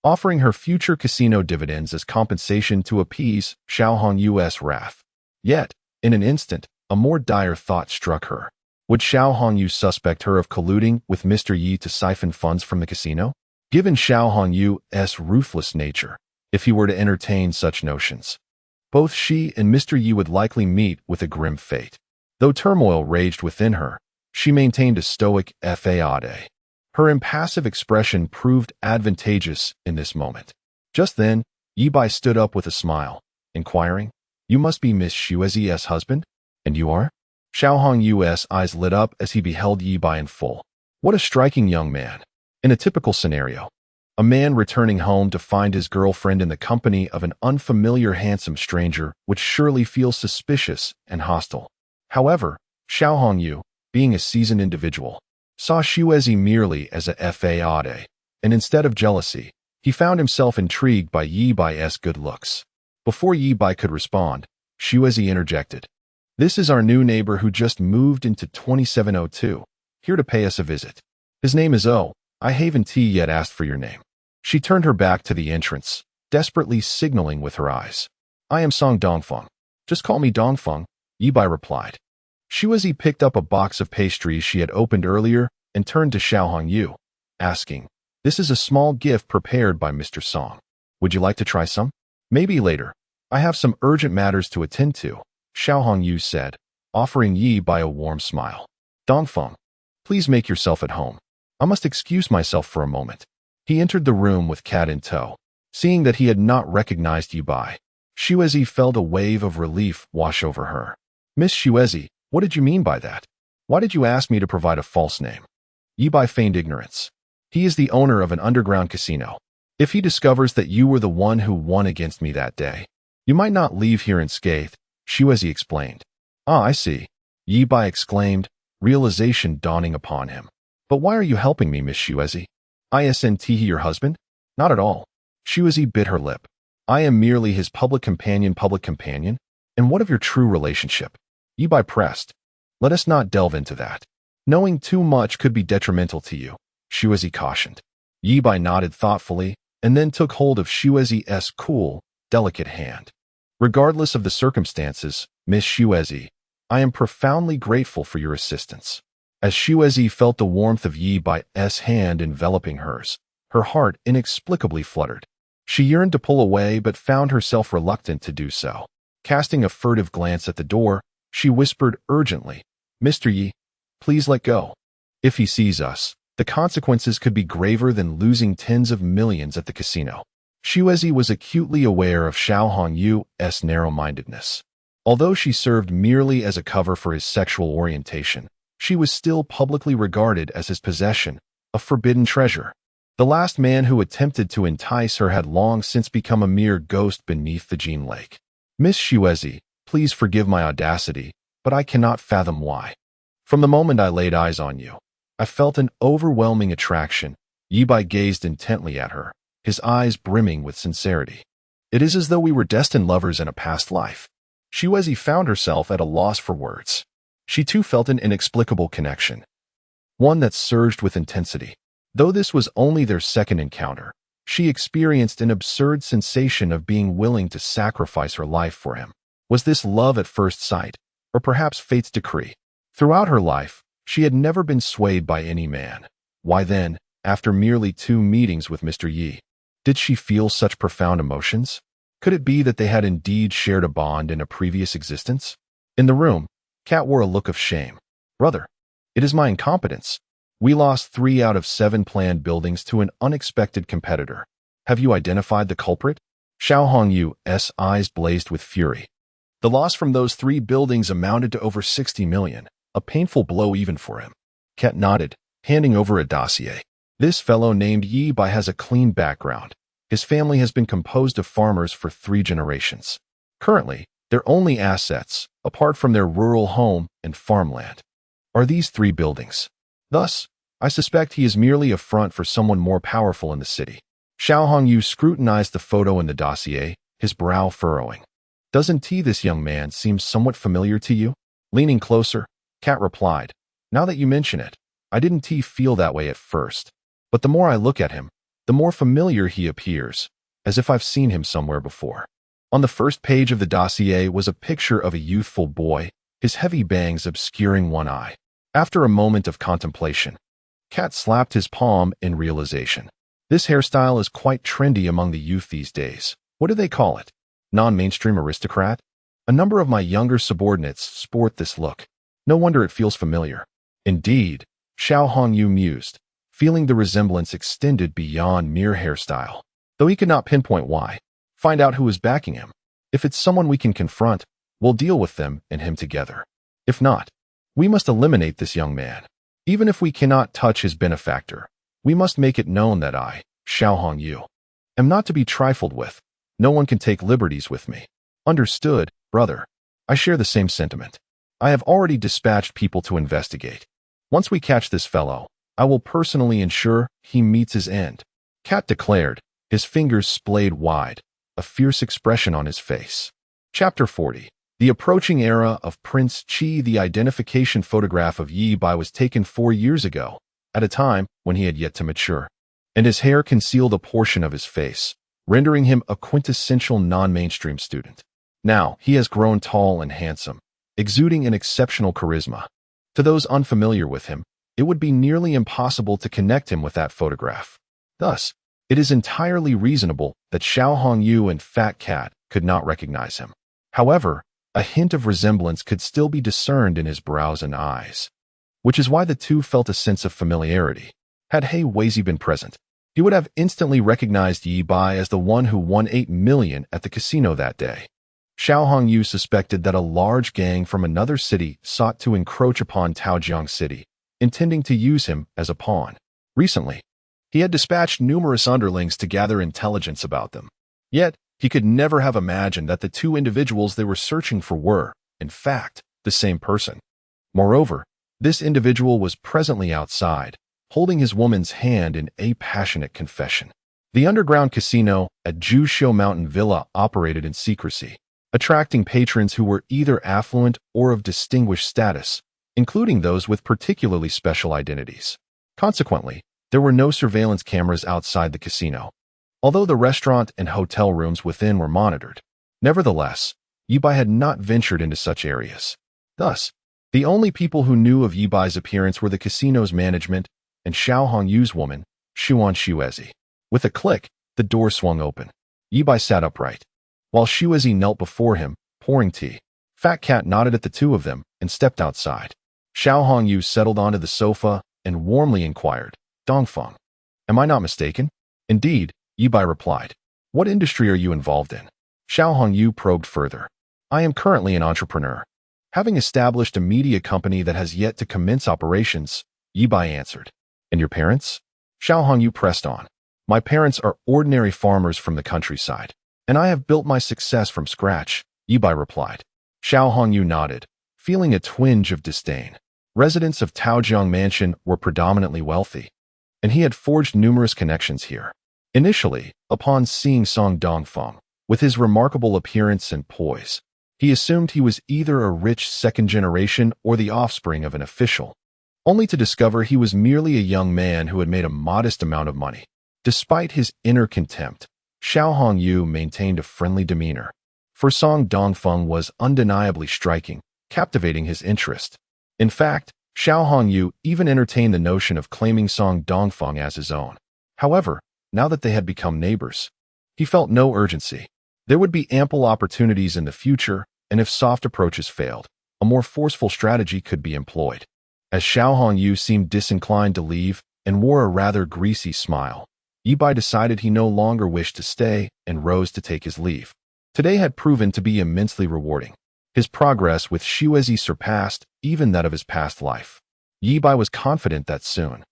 offering her future casino dividends as compensation to appease Xiao Hongyu's wrath. Yet, in an instant, a more dire thought struck her. Would Xiao Hongyu suspect her of colluding with Mr. Yi to siphon funds from the casino? Given Xiao Hongyu's ruthless nature, if he were to entertain such notions, both she and Mr. Yi would likely meet with a grim fate. Though turmoil raged within her, she maintained a stoic facade. Her impassive expression proved advantageous in this moment. Just then, Ye Bai stood up with a smile, inquiring, "You must be Miss Xuezi's husband? And you are?" Xiao Hongyu's eyes lit up as he beheld Ye Bai in full. What a striking young man. In a typical scenario, a man returning home to find his girlfriend in the company of an unfamiliar handsome stranger would surely feel suspicious and hostile. However, Xiao Hongyu, being a seasoned individual, saw Xuezi merely as a facade, and instead of jealousy, he found himself intrigued by Ye Bai's good looks. Before Ye Bai could respond, Xuezi interjected, "This is our new neighbor who just moved into 2702, here to pay us a visit. His name is O. I haven't yet asked for your name." She turned her back to the entrance, desperately signaling with her eyes. "I am Song Dongfeng. Just call me Dongfeng," Ye Bai replied. Xuezi picked up a box of pastries she had opened earlier and turned to Xiao Hongyu, asking, "This is a small gift prepared by Mr. Song. Would you like to try some?" "Maybe later. I have some urgent matters to attend to," Xiao Hongyu said, offering Ye Bai a warm smile. "Dongfeng, please make yourself at home. I must excuse myself for a moment." He entered the room with cat in tow. Seeing that he had not recognized Ye Bai, Xuezi felt a wave of relief wash over her. "Miss Xuezi, what did you mean by that? Why did you ask me to provide a false name?" Ye Bai feigned ignorance. "He is the owner of an underground casino. If he discovers that you were the one who won against me that day, you might not leave here unscathed," Xuezi explained. "Ah, I see," Ye Bai exclaimed, realization dawning upon him. "But why are you helping me, Miss Xuezi? Isn't he your husband?" "Not at all." Xuezi bit her lip. "I am merely his public companion. And what of your true relationship?" Ye Bai pressed. "Let us not delve into that. Knowing too much could be detrimental to you," Xuezi cautioned. Ye Bai nodded thoughtfully and then took hold of Xuezi's cool, delicate hand. "Regardless of the circumstances, Miss Xuezi, I am profoundly grateful for your assistance." As Xuezi felt the warmth of Ye Bai's hand enveloping hers, her heart inexplicably fluttered. She yearned to pull away but found herself reluctant to do so. Casting a furtive glance at the door, she whispered urgently, "Mr. Yi, please let go. If he sees us, the consequences could be graver than losing tens of millions at the casino." Xuezi was acutely aware of Xiao Hongyu's narrow-mindedness. Although she served merely as a cover for his sexual orientation, she was still publicly regarded as his possession, a forbidden treasure. The last man who attempted to entice her had long since become a mere ghost beneath the Jin Lake. "Miss Xuezi, please forgive my audacity, but I cannot fathom why. From the moment I laid eyes on you, I felt an overwhelming attraction." Ye Bai gazed intently at her, his eyes brimming with sincerity. "It is as though we were destined lovers in a past life." Xuezi found herself at a loss for words. She too felt an inexplicable connection, one that surged with intensity. Though this was only their second encounter, she experienced an absurd sensation of being willing to sacrifice her life for him. Was this love at first sight, or perhaps fate's decree? Throughout her life, she had never been swayed by any man. Why then, after merely 2 meetings with Mr. Yi, did she feel such profound emotions? Could it be that they had indeed shared a bond in a previous existence? In the room, Kat wore a look of shame. "Brother, it is my incompetence. We lost 3 out of 7 planned buildings to an unexpected competitor. Have you identified the culprit?" Xiao Hongyu's eyes blazed with fury. The loss from those 3 buildings amounted to over 60 million, a painful blow even for him. Kat nodded, handing over a dossier. "This fellow named Ye Bai has a clean background. His family has been composed of farmers for 3 generations. Currently, their only assets, apart from their rural home and farmland, are these 3 buildings. Thus, I suspect he is merely a front for someone more powerful in the city." Xiao Hongyu scrutinized the photo in the dossier, his brow furrowing. "Doesn't this young man seem somewhat familiar to you?" Leaning closer, Kat replied, "Now that you mention it, I didn't feel that way at first. But the more I look at him, the more familiar he appears, as if I've seen him somewhere before. On the first page of the dossier was a picture of a youthful boy, his heavy bangs obscuring one eye. After a moment of contemplation, Cat slapped his palm in realization. This hairstyle is quite trendy among the youth these days. What do they call it? Non-mainstream aristocrat? A number of my younger subordinates sport this look. No wonder it feels familiar. Indeed, Xiao Hongyu mused, feeling the resemblance extended beyond mere hairstyle. Though he could not pinpoint why. Find out who is backing him. If it's someone we can confront, we'll deal with them and him together. If not, we must eliminate this young man. Even if we cannot touch his benefactor, we must make it known that I, Xiao Hongyu, am not to be trifled with. No one can take liberties with me. Understood, brother. I share the same sentiment. I have already dispatched people to investigate. Once we catch this fellow, I will personally ensure he meets his end. Cat declared, his fingers splayed wide, a fierce expression on his face. Chapter 40. The approaching era of Prince Qi. The identification photograph of Ye Bai was taken 4 years ago, at a time when he had yet to mature, and his hair concealed a portion of his face, rendering him a quintessential non-mainstream student. Now, he has grown tall and handsome, exuding an exceptional charisma. To those unfamiliar with him, it would be nearly impossible to connect him with that photograph. Thus, it is entirely reasonable that Xiao Hongyu and Fat Cat could not recognize him. However, a hint of resemblance could still be discerned in his brows and eyes, which is why the two felt a sense of familiarity. Had He Weizi been present, he would have instantly recognized Ye Bai as the one who won 8 million at the casino that day. Xiao Hongyu suspected that a large gang from another city sought to encroach upon Taojiang City, intending to use him as a pawn. Recently, he had dispatched numerous underlings to gather intelligence about them. Yet, he could never have imagined that the two individuals they were searching for were, in fact, the same person. Moreover, this individual was presently outside, holding his woman's hand in a passionate confession. The underground casino at Jusho Mountain Villa operated in secrecy, attracting patrons who were either affluent or of distinguished status, including those with particularly special identities. Consequently, there were no surveillance cameras outside the casino, although the restaurant and hotel rooms within were monitored. Nevertheless, Ye Bai had not ventured into such areas. Thus, the only people who knew of Ye Bai's appearance were the casino's management and Xiao Hongyu's woman, Xuan Xuezi. With a click, the door swung open. Ye Bai sat upright, while Xuezi knelt before him, pouring tea. Fat Cat nodded at the two of them and stepped outside. Xiao Hongyu settled onto the sofa and warmly inquired, Dongfeng, am I not mistaken? Indeed, Ye Bai replied. What industry are you involved in? Xiao Hongyu probed further. I am currently an entrepreneur, having established a media company that has yet to commence operations, Ye Bai answered. And your parents? Xiao Hongyu pressed on. My parents are ordinary farmers from the countryside, and I have built my success from scratch, Ye Bai replied. Xiao Hongyu nodded, feeling a twinge of disdain. Residents of Taojiang Mansion were predominantly wealthy, and he had forged numerous connections here. Initially, upon seeing Song Dongfeng, with his remarkable appearance and poise, he assumed he was either a rich second generation or the offspring of an official, only to discover he was merely a young man who had made a modest amount of money. Despite his inner contempt, Xiao Hongyu maintained a friendly demeanor, for Song Dongfeng was undeniably striking, captivating his interest. In fact, Xiao Hongyu even entertained the notion of claiming Song Dongfeng as his own. However, now that they had become neighbors, he felt no urgency. There would be ample opportunities in the future, and if soft approaches failed, a more forceful strategy could be employed. As Xiao Hongyu seemed disinclined to leave and wore a rather greasy smile, Ye Bai decided he no longer wished to stay and rose to take his leave. Today had proven to be immensely rewarding. His progress with Xuezi surpassed even that of his past life. Ye Bai was confident that soon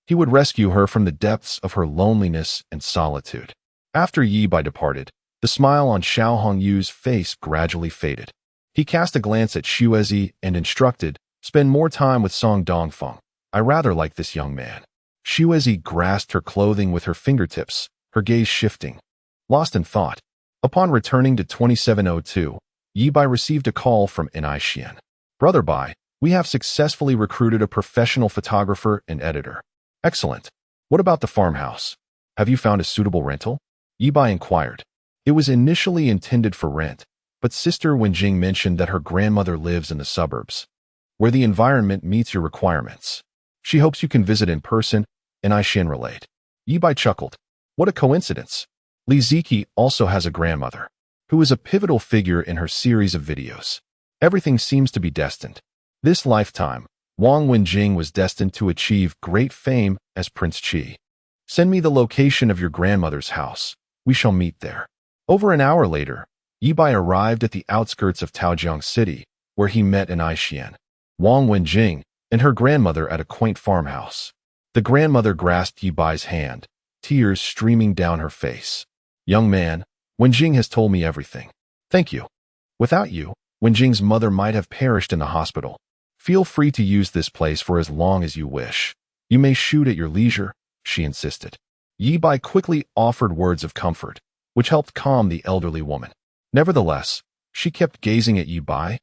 he would rescue her from the depths of her loneliness and solitude. After Ye Bai departed, the smile on Xiao Hongyu's face gradually faded. He cast a glance at Xuezi and instructed, spend more time with Song Dongfeng. I rather like this young man. Xuezi grasped her clothing with her fingertips, her gaze shifting. Lost in thought, upon returning to 2702, Ye Bai received a call from Xian. Brother Bai, we have successfully recruited a professional photographer and editor. Excellent. What about the farmhouse? Have you found a suitable rental? Ye Bai inquired. It was initially intended for rent, but Sister Wenjing mentioned that her grandmother lives in the suburbs, where the environment meets your requirements. She hopes you can visit in person, and I Xian relate. Ye Bai chuckled. What a coincidence. Li Ziki also has a grandmother, who is a pivotal figure in her series of videos. Everything seems to be destined. This lifetime, Wang Wenjing was destined to achieve great fame as Prince Qi. Send me the location of your grandmother's house. We shall meet there. Over an hour later, Ye Bai arrived at the outskirts of Taojiang City, where he met an Aishian, Wang Wenjing, and her grandmother at a quaint farmhouse. The grandmother grasped Ye Bai's hand, tears streaming down her face. Young man, Wenjing has told me everything. Thank you. Without you, Wenjing's mother might have perished in the hospital. Feel free to use this place for as long as you wish. You may shoot at your leisure, she insisted. Ye Bai quickly offered words of comfort, which helped calm the elderly woman. Nevertheless, she kept gazing at Ye Bai,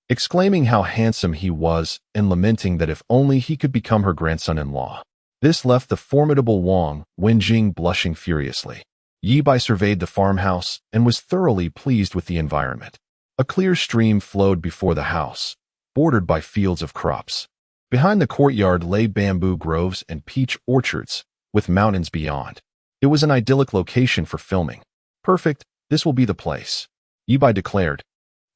exclaiming how handsome he was and lamenting that if only he could become her grandson-in-law. This left the formidable Wang Wenjing blushing furiously. Ye Bai surveyed the farmhouse and was thoroughly pleased with the environment. A clear stream flowed before the house, bordered by fields of crops. Behind the courtyard lay bamboo groves and peach orchards, with mountains beyond. It was an idyllic location for filming. Perfect, this will be the place, Ye Bai declared,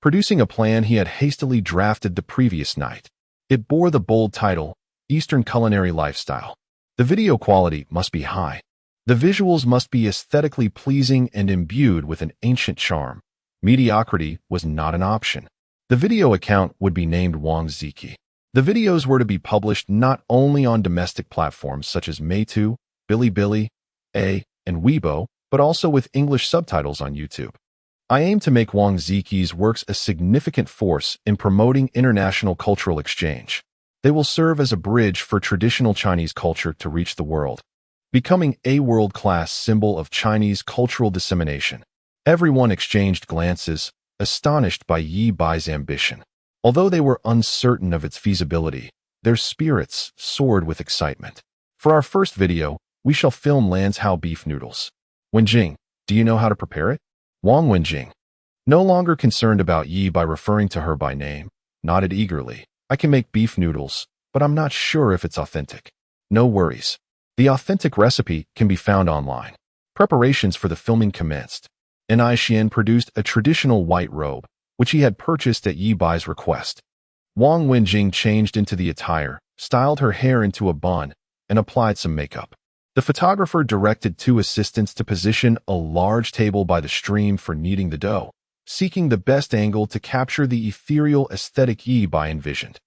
producing a plan he had hastily drafted the previous night. It bore the bold title, Eastern Culinary Lifestyle. The video quality must be high. The visuals must be aesthetically pleasing and imbued with an ancient charm. Mediocrity was not an option. The video account would be named Wang Ziki. The videos were to be published not only on domestic platforms such as Meitu, Bilibili, and Weibo, but also with English subtitles on YouTube. I aim to make Wang Ziki's works a significant force in promoting international cultural exchange. They will serve as a bridge for traditional Chinese culture to reach the world, becoming a world-class symbol of Chinese cultural dissemination. Everyone exchanged glances, astonished by Ye Bai's ambition. Although they were uncertain of its feasibility, their spirits soared with excitement. For our first video, we shall film Lanzhou beef noodles. Wenjing, do you know how to prepare it? Wang Wenjing, no longer concerned about Ye Bai referring to her by name, nodded eagerly. I can make beef noodles, but I'm not sure if it's authentic. No worries. The authentic recipe can be found online. Preparations for the filming commenced. An Aishian produced a traditional white robe, which he had purchased at Ye Bai's request. Wang Wenjing changed into the attire, styled her hair into a bun, and applied some makeup. The photographer directed 2 assistants to position a large table by the stream for kneading the dough, seeking the best angle to capture the ethereal aesthetic Ye Bai envisioned.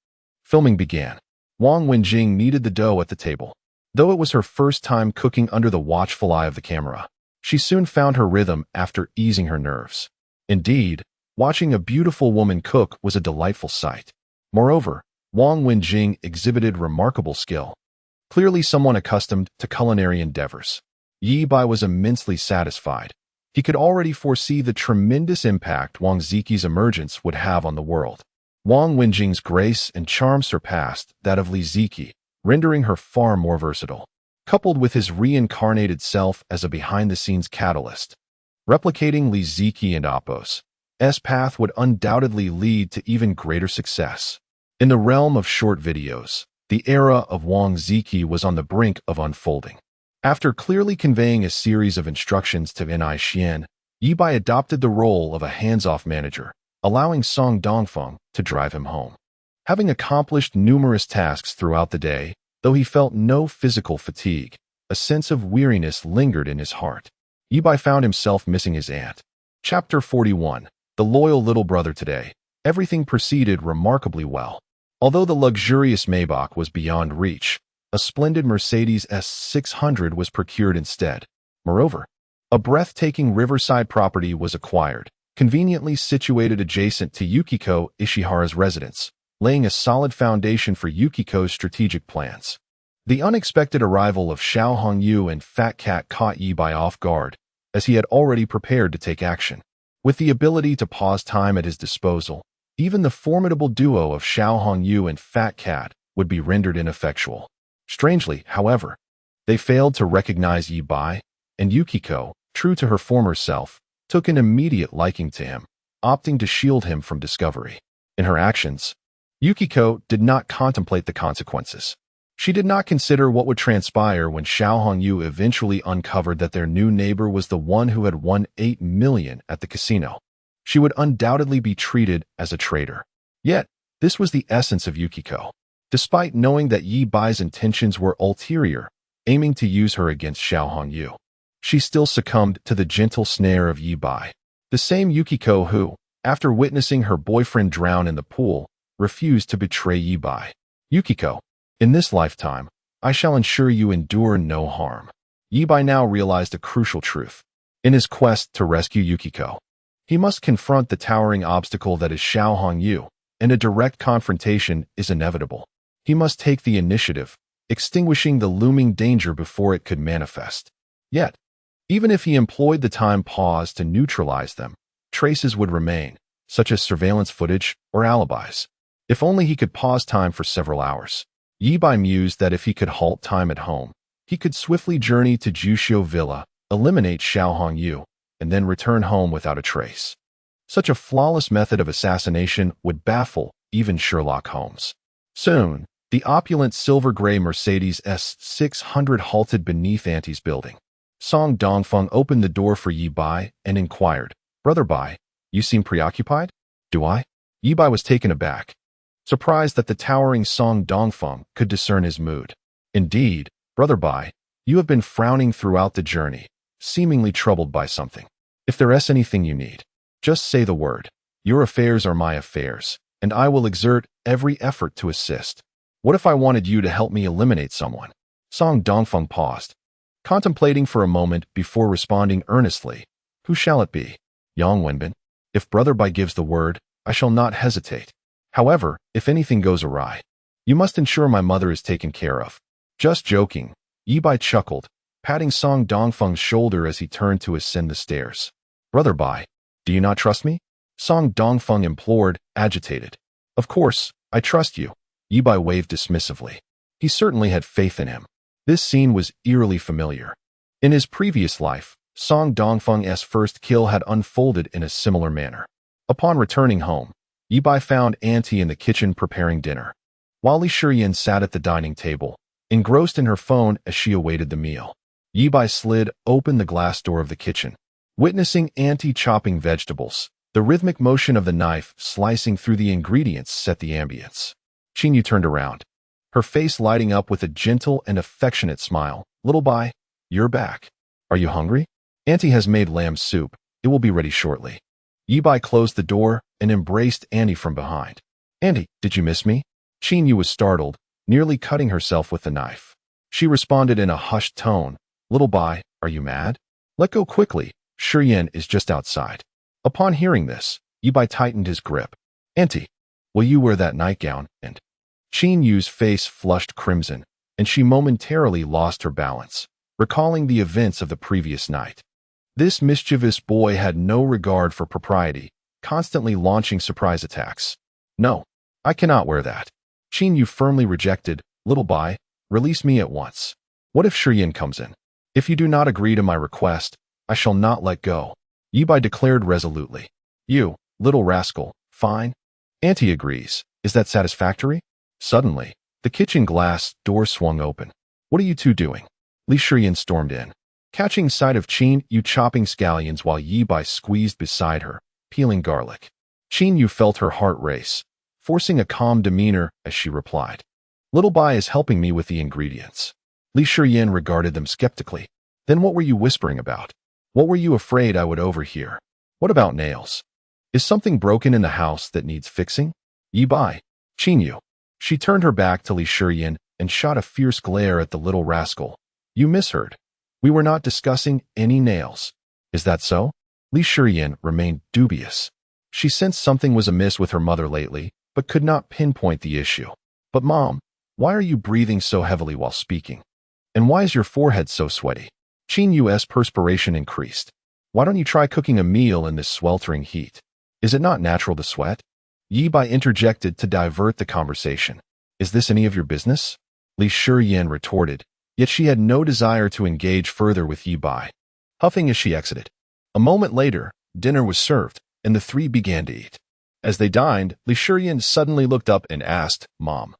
Filming began. Wang Wenjing kneaded the dough at the table. Though it was her first time cooking under the watchful eye of the camera, she soon found her rhythm after easing her nerves. Indeed, watching a beautiful woman cook was a delightful sight. Moreover, Wang Wenjing exhibited remarkable skill, clearly someone accustomed to culinary endeavors. Ye Bai was immensely satisfied. He could already foresee the tremendous impact Wang Ziki's emergence would have on the world. Wang Wenjing's grace and charm surpassed that of Li Ziki, rendering her far more versatile. Coupled with his reincarnated self as a behind-the-scenes catalyst, replicating Li Ziki and Appo's path would undoubtedly lead to even greater success. In the realm of short videos, the era of Wang Ziki was on the brink of unfolding. After clearly conveying a series of instructions to N.I. Xian, Ye Bai adopted the role of a hands-off manager, allowing Song Dongfeng to drive him home. Having accomplished numerous tasks throughout the day, though he felt no physical fatigue, a sense of weariness lingered in his heart. Ye Bai found himself missing his aunt. Chapter 41. The Loyal Little Brother. Today, everything proceeded remarkably well. Although the luxurious Maybach was beyond reach, a splendid Mercedes S600 was procured instead. Moreover, a breathtaking riverside property was acquired, conveniently situated adjacent to Yukiko Ishihara's residence, laying a solid foundation for Yukiko's strategic plans. The unexpected arrival of Xiao Hongyu and Fat Cat caught Ye Bai off guard, as he had already prepared to take action. With the ability to pause time at his disposal, even the formidable duo of Xiao Hongyu and Fat Cat would be rendered ineffectual. Strangely, however, they failed to recognize Ye Bai, and Yukiko, true to her former self, took an immediate liking to him, opting to shield him from discovery. In her actions, Yukiko did not contemplate the consequences. She did not consider what would transpire when Xiao Hongyu eventually uncovered that their new neighbor was the one who had won 8 million at the casino. She would undoubtedly be treated as a traitor. Yet, this was the essence of Yukiko. Despite knowing that Ye Bai's intentions were ulterior, aiming to use her against Xiao Hongyu, she still succumbed to the gentle snare of Ye Bai. The same Yukiko who, after witnessing her boyfriend drown in the pool, refused to betray Ye Bai. Yukiko, in this lifetime, I shall ensure you endure no harm. Ye Bai now realized a crucial truth. In his quest to rescue Yukiko, he must confront the towering obstacle that is Xiao Hongyu, and a direct confrontation is inevitable. He must take the initiative, extinguishing the looming danger before it could manifest. Yet, even if he employed the time pause to neutralize them, traces would remain, such as surveillance footage or alibis. If only he could pause time for several hours. Ye Bai mused that if he could halt time at home, he could swiftly journey to Juxiu Villa, eliminate Xiao Hongyu, and then return home without a trace. Such a flawless method of assassination would baffle even Sherlock Holmes. Soon, the opulent silver-gray Mercedes S600 halted beneath Auntie's building. Song Dongfeng opened the door for Ye Bai and inquired, "Brother Bai, you seem preoccupied?" "Do I?" Ye Bai was taken aback, surprised that the towering Song Dongfeng could discern his mood. "Indeed, Brother Bai, you have been frowning throughout the journey, seemingly troubled by something. If there is anything you need, just say the word. Your affairs are my affairs, and I will exert every effort to assist. What if I wanted you to help me eliminate someone?" Song Dongfeng paused, contemplating for a moment before responding earnestly. "Who shall it be?" "Yang Wenbin. If Brother Bai gives the word, I shall not hesitate. However, if anything goes awry, you must ensure my mother is taken care of." "Just joking," Ye Bai chuckled, patting Song Dongfeng's shoulder as he turned to ascend the stairs. "Brother Bai, do you not trust me?" Song Dongfeng implored, agitated. "Of course, I trust you." Ye Bai waved dismissively. He certainly had faith in him. This scene was eerily familiar. In his previous life, Song Dongfeng's first kill had unfolded in a similar manner. Upon returning home, Ye Bai found Auntie in the kitchen preparing dinner, while Li Shiyan sat at the dining table, engrossed in her phone as she awaited the meal. Ye Bai slid open the glass door of the kitchen, witnessing Auntie chopping vegetables. The rhythmic motion of the knife slicing through the ingredients set the ambience. Qingyu turned around, her face lighting up with a gentle and affectionate smile. "Little Bai, you're back. Are you hungry? Auntie has made lamb soup. It will be ready shortly." Ye Bai closed the door and embraced Auntie from behind. "Auntie, did you miss me?" Qingyu was startled, nearly cutting herself with the knife. She responded in a hushed tone, "Little Bai, are you mad? Let go quickly. Shiyan is just outside." Upon hearing this, Ye Bai tightened his grip. "Auntie, will you wear that nightgown?" And Qinyu's face flushed crimson, and she momentarily lost her balance, recalling the events of the previous night. This mischievous boy had no regard for propriety, constantly launching surprise attacks. "No, I cannot wear that." Qinyu firmly rejected. "Little Bai, release me at once. What if Shiyan comes in? If you do not agree to my request, I shall not let go." Ye Bai declared resolutely. "You, little rascal, fine. Auntie agrees. Is that satisfactory?" Suddenly, the kitchen glass door swung open. "What are you two doing?" Li Shiyan stormed in, catching sight of Qinyu chopping scallions while Ye Bai squeezed beside her, peeling garlic. Qinyu felt her heart race, forcing a calm demeanor as she replied, "Little Bai is helping me with the ingredients." Li Shiyan regarded them skeptically. "Then what were you whispering about? What were you afraid I would overhear? What about nails? Is something broken in the house that needs fixing?" "Ye Bai, Qinyu." She turned her back to Li Shiyan and shot a fierce glare at the little rascal. "You misheard. We were not discussing any nails." "Is that so?" Li Shiyan remained dubious. She sensed something was amiss with her mother lately, but could not pinpoint the issue. "But Mom, why are you breathing so heavily while speaking? And why is your forehead so sweaty?" Qinyu's perspiration increased. "Why don't you try cooking a meal in this sweltering heat? Is it not natural to sweat?" Ye Bai interjected to divert the conversation. "Is this any of your business?" Li Shiyan retorted, yet she had no desire to engage further with Ye Bai. huffing as she exited. A moment later, dinner was served, and the three began to eat. As they dined, Li Shiyan suddenly looked up and asked, "Mom,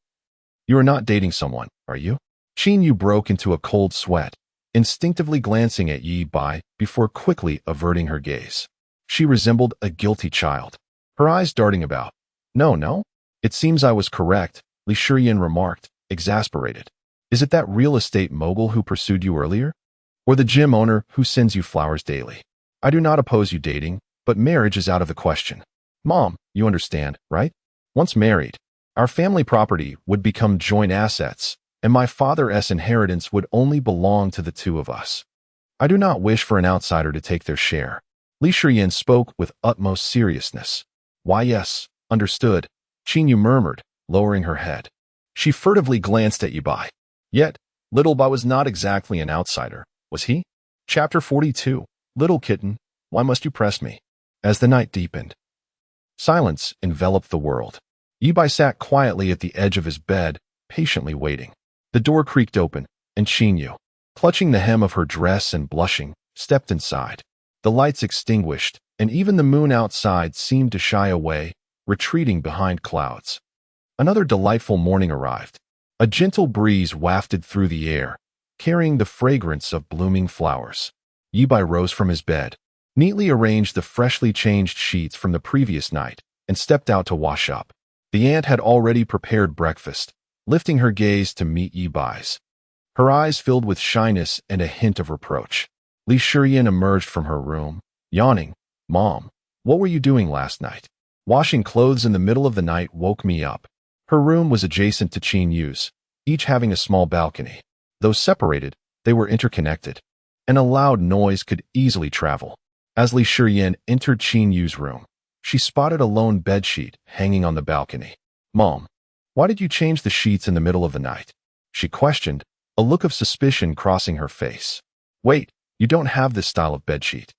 you are not dating someone, are you?" Qin Yu broke into a cold sweat, instinctively glancing at Ye Bai before quickly averting her gaze. She resembled a guilty child, her eyes darting about. No. It seems I was correct," Li Shiyan remarked, exasperated. "Is it that real estate mogul who pursued you earlier? Or the gym owner who sends you flowers daily? I do not oppose you dating, but marriage is out of the question. Mom, you understand, right? Once married, our family property would become joint assets, and my father's inheritance would only belong to the two of us. I do not wish for an outsider to take their share." Li Shiyan spoke with utmost seriousness. "Why, yes, understood," Qin Yu murmured, lowering her head. She furtively glanced at Ye Bai. Yet, little Bai was not exactly an outsider, was he? Chapter 42. Little kitten, why must you press me? As the night deepened, silence enveloped the world. Ye Bai sat quietly at the edge of his bed, patiently waiting. The door creaked open, and Qin Yu, clutching the hem of her dress and blushing, stepped inside. The lights extinguished, and even the moon outside seemed to shy away, retreating behind clouds. Another delightful morning arrived. A gentle breeze wafted through the air, carrying the fragrance of blooming flowers. Ye Bai rose from his bed, neatly arranged the freshly changed sheets from the previous night, and stepped out to wash up. The aunt had already prepared breakfast, lifting her gaze to meet Ye Bai's. Her eyes filled with shyness and a hint of reproach. Li Shiyan emerged from her room, yawning. "Mom, what were you doing last night?" "Washing clothes in the middle of the night woke me up." Her room was adjacent to Qin Yu's, each having a small balcony. Though separated, they were interconnected, and a loud noise could easily travel. As Li Shiyan entered Qin Yu's room, she spotted a lone bedsheet hanging on the balcony. "Mom, why did you change the sheets in the middle of the night?" she questioned, a look of suspicion crossing her face. "Wait, you don't have this style of bedsheet.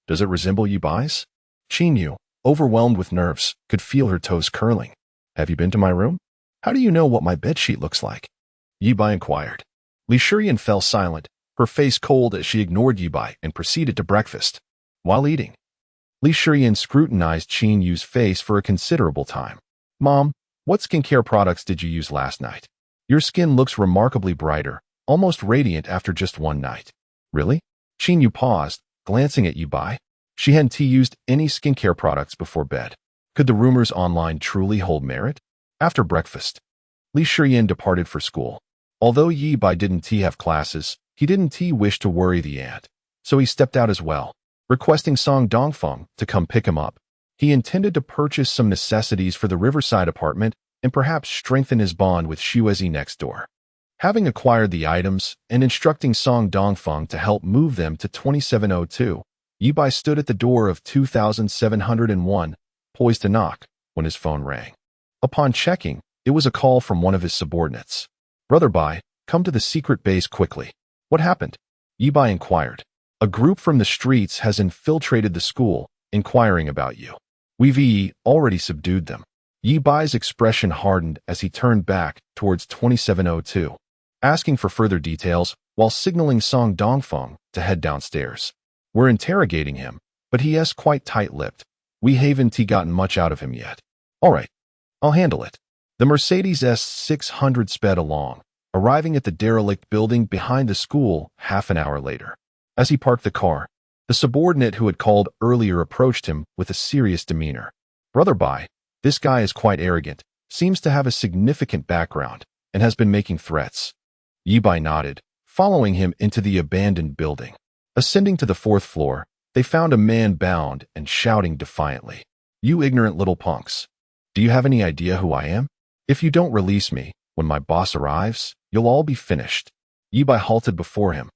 Does it resemble Ye Bai's?" Qin Yu, overwhelmed with nerves, could feel her toes curling. "Have you been to my room? How do you know what my bedsheet looks like?" Ye Bai inquired. Li Shiyan fell silent, her face cold as she ignored Ye Bai and proceeded to breakfast. While eating, Li Shiyan scrutinized Qin Yu's face for a considerable time. "Mom, what skincare products did you use last night? Your skin looks remarkably brighter, almost radiant after just one night." "Really?" Qin Yu paused, glancing at Ye Bai. She hadn't used any skincare products before bed. Could the rumors online truly hold merit? After breakfast, Li Shiyan departed for school. Although Ye Bai didn't have classes, he didn't wish to worry the aunt, so he stepped out as well, requesting Song Dongfeng to come pick him up. He intended to purchase some necessities for the riverside apartment and perhaps strengthen his bond with Xuezi next door. Having acquired the items and instructing Song Dongfeng to help move them to 2702, Ye Bai stood at the door of 2701, poised to knock, when his phone rang. Upon checking, it was a call from one of his subordinates. "Brother Bai, come to the secret base quickly." "What happened?" Ye Bai inquired. "A group from the streets has infiltrated the school, inquiring about you. We've already subdued them." Ye Bai's expression hardened as he turned back towards 2702, asking for further details while signaling Song Dongfeng to head downstairs. "We're interrogating him, but he is quite tight-lipped. We haven't gotten much out of him yet." "All right, I'll handle it." The Mercedes S600 sped along, arriving at the derelict building behind the school half an hour later. As he parked the car, the subordinate who had called earlier approached him with a serious demeanor. "Brother Bai, this guy is quite arrogant, seems to have a significant background, and has been making threats." Ye Bai nodded, following him into the abandoned building. Ascending to the 4th floor, they found a man bound and shouting defiantly. "You ignorant little punks. Do you have any idea who I am? If you don't release me, when my boss arrives, you'll all be finished." Ye Bai halted before him.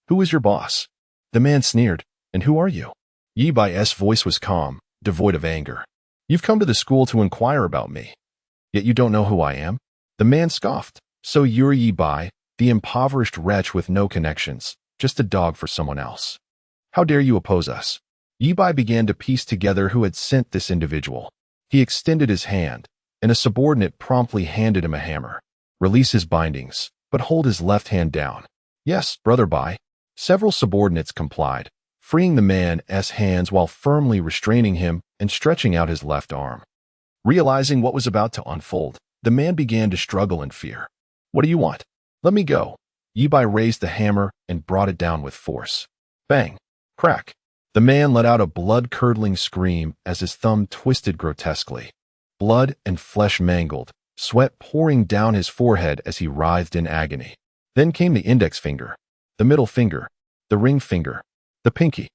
"Who is your boss?" The man sneered. "And who are you?" Ye Bai's voice was calm, devoid of anger. "You've come to the school to inquire about me, yet you don't know who I am?" The man scoffed. "So you're Ye Bai, the impoverished wretch with no connections, just a dog for someone else. How dare you oppose us?" Ye Bai began to piece together who had sent this individual. He extended his hand, and a subordinate promptly handed him a hammer. "Release his bindings, but hold his left hand down." "Yes, Brother Bai." Several subordinates complied, freeing the man's hands while firmly restraining him and stretching out his left arm. Realizing what was about to unfold, the man began to struggle in fear. "What do you want? Let me go." Ye Bai raised the hammer and brought it down with force. Bang! Crack! The man let out a blood-curdling scream as his thumb twisted grotesquely. Blood and flesh mangled, sweat pouring down his forehead as he writhed in agony. Then came the index finger, the middle finger, the ring finger, the pinky.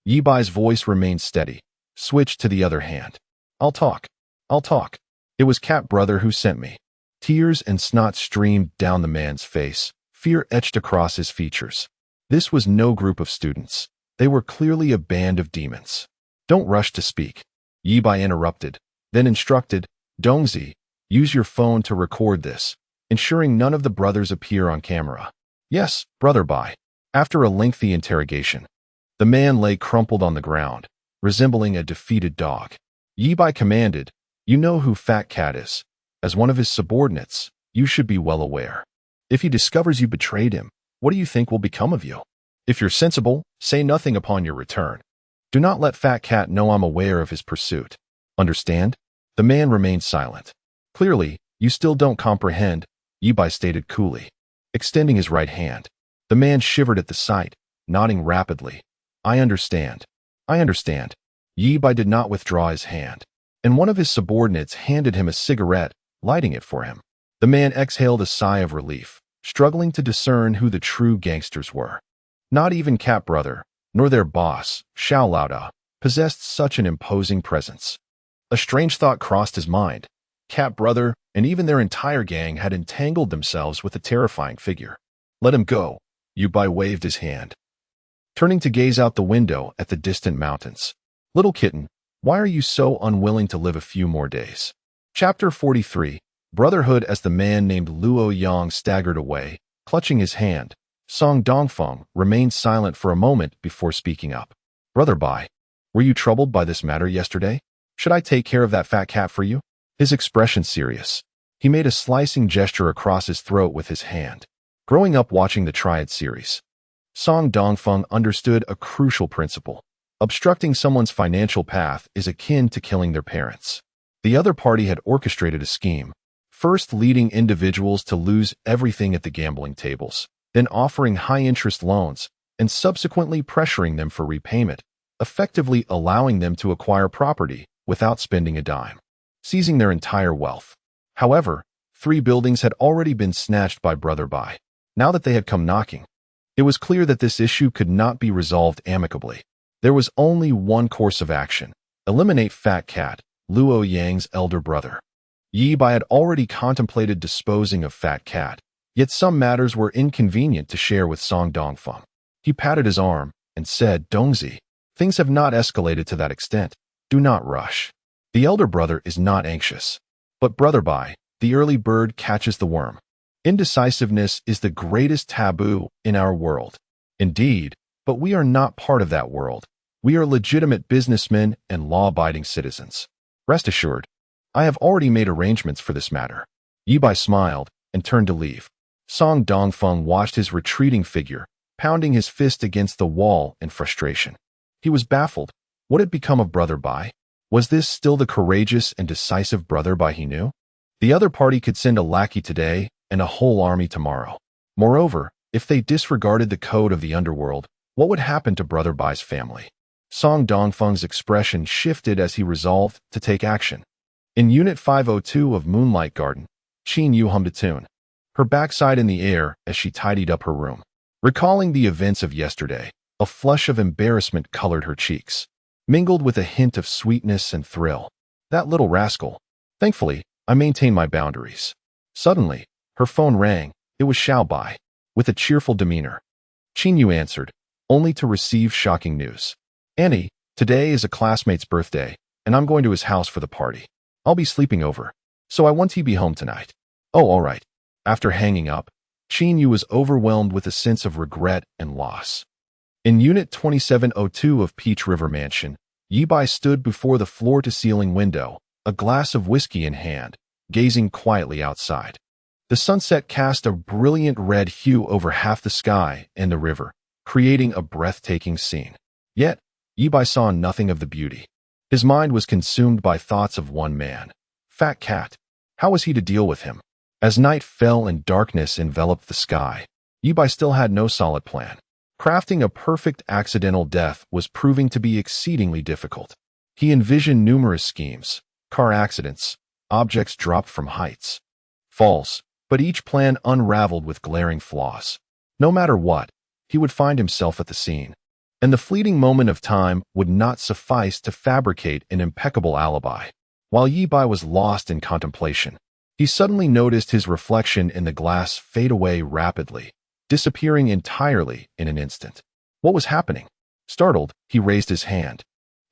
Ye Bai's voice remained steady. Switch to the other hand. I'll talk. I'll talk. It was Cat Brother who sent me." Tears and snot streamed down the man's face, fear etched across his features. This was no group of students. They were clearly a band of demons. "Don't rush to speak," Ye Bai interrupted, then instructed, "Dongzi, use your phone to record this, ensuring none of the brothers appear on camera." "Yes, Brother Bai." After a lengthy interrogation, the man lay crumpled on the ground, resembling a defeated dog. Ye Bai commanded, "You know who Fat Cat is. As one of his subordinates, you should be well aware. If he discovers you betrayed him, what do you think will become of you? If you're sensible, say nothing upon your return. Do not let Fat Cat know I'm aware of his pursuit. Understand?" The man remained silent. "Clearly, you still don't comprehend," Ye Bai stated coolly, extending his right hand. The man shivered at the sight, nodding rapidly. "I understand. I understand." Ye Bai did not withdraw his hand, and one of his subordinates handed him a cigarette, lighting it for him. The man exhaled a sigh of relief, struggling to discern who the true gangsters were. Not even Cat Brother, nor their boss, Xiao Laoda, possessed such an imposing presence. A strange thought crossed his mind. Cat Brother and even their entire gang had entangled themselves with a terrifying figure. "Let him go," Ye Bai waved his hand, turning to gaze out the window at the distant mountains. "Little kitten, why are you so unwilling to live a few more days?" Chapter 43, Brotherhood. As the man named Luo Yang staggered away, clutching his hand, Song Dongfeng remained silent for a moment before speaking up. "Brother Bai, were you troubled by this matter yesterday? Should I take care of that fat cat for you?" His expression serious. He made a slicing gesture across his throat with his hand. Growing up watching the Triad series, Song Dongfeng understood a crucial principle. Obstructing someone's financial path is akin to killing their parents. The other party had orchestrated a scheme, first leading individuals to lose everything at the gambling tables, then offering high-interest loans, and subsequently pressuring them for repayment, effectively allowing them to acquire property without spending a dime, seizing their entire wealth. However, 3 buildings had already been snatched by Brother Bai. Now that they had come knocking, it was clear that this issue could not be resolved amicably. There was only one course of action: eliminate Fat Cat, Luo Yang's elder brother. Ye Bai had already contemplated disposing of Fat Cat, yet some matters were inconvenient to share with Song Dongfeng. He patted his arm and said, "Dongzi, things have not escalated to that extent. Do not rush. The elder brother is not anxious. But Brother Bai, the early bird catches the worm. Indecisiveness is the greatest taboo in our world. Indeed, but we are not part of that world. We are legitimate businessmen and law-abiding citizens. Rest assured, I have already made arrangements for this matter." Ye Bai smiled and turned to leave. Song Dongfeng watched his retreating figure, pounding his fist against the wall in frustration. He was baffled. What had become of Brother Bai? Was this still the courageous and decisive Brother Bai he knew? The other party could send a lackey today and a whole army tomorrow. Moreover, if they disregarded the code of the underworld, what would happen to Brother Bai's family? Song Dongfeng's expression shifted as he resolved to take action. In Unit 502 of Moonlight Garden, Qin Yu hummed a tune, her backside in the air as she tidied up her room. Recalling the events of yesterday, a flush of embarrassment colored her cheeks, mingled with a hint of sweetness and thrill. That little rascal. Thankfully, I maintained my boundaries. Suddenly, her phone rang. It was Xiao Bai, with a cheerful demeanor. Qin Yu answered, only to receive shocking news. "Annie, today is a classmate's birthday, and I'm going to his house for the party. I'll be sleeping over, so I want to be home tonight." "Oh, all right." After hanging up, Qin Yu was overwhelmed with a sense of regret and loss. In Unit 2702 of Peach River Mansion, Ye Bai stood before the floor-to-ceiling window, a glass of whiskey in hand, gazing quietly outside. The sunset cast a brilliant red hue over half the sky and the river, creating a breathtaking scene. Yet, Ye Bai saw nothing of the beauty. His mind was consumed by thoughts of one man, Fat Cat. How was he to deal with him? As night fell and darkness enveloped the sky, Ye Bai still had no solid plan. Crafting a perfect accidental death was proving to be exceedingly difficult. He envisioned numerous schemes, car accidents, objects dropped from heights, falls, but each plan unraveled with glaring flaws. No matter what, he would find himself at the scene, and the fleeting moment of time would not suffice to fabricate an impeccable alibi. While Ye Bai was lost in contemplation, he suddenly noticed his reflection in the glass fade away rapidly, disappearing entirely in an instant. What was happening? Startled, he raised his hand,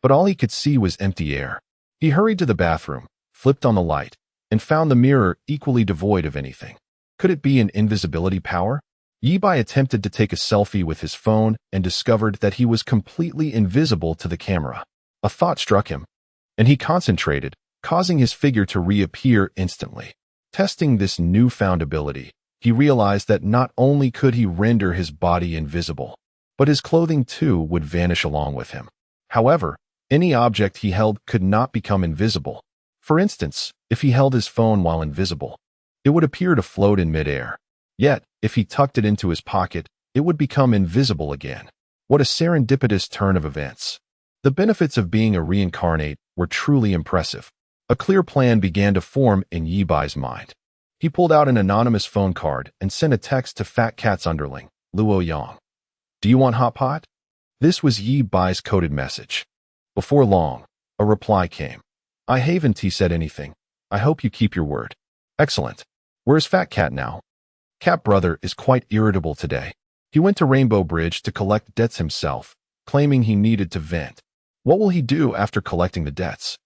but all he could see was empty air. He hurried to the bathroom, flipped on the light, and found the mirror equally devoid of anything. Could it be an invisibility power? Ye Bai attempted to take a selfie with his phone and discovered that he was completely invisible to the camera. A thought struck him, and he concentrated, causing his figure to reappear instantly. Testing this newfound ability, he realized that not only could he render his body invisible, but his clothing too would vanish along with him. However, any object he held could not become invisible. For instance, if he held his phone while invisible, it would appear to float in midair. Yet, if he tucked it into his pocket, it would become invisible again. What a serendipitous turn of events. The benefits of being a reincarnate were truly impressive. A clear plan began to form in Ye Bai's mind. He pulled out an anonymous phone card and sent a text to Fat Cat's underling, Luo Yang. "Do you want hot pot?" This was Ye Bai's coded message. Before long, a reply came. "I haven't said anything. I hope you keep your word." "Excellent. Where's Fat Cat now?" "Cat brother is quite irritable today. He went to Rainbow Bridge to collect debts himself, claiming he needed to vent. What will he do after collecting the debts?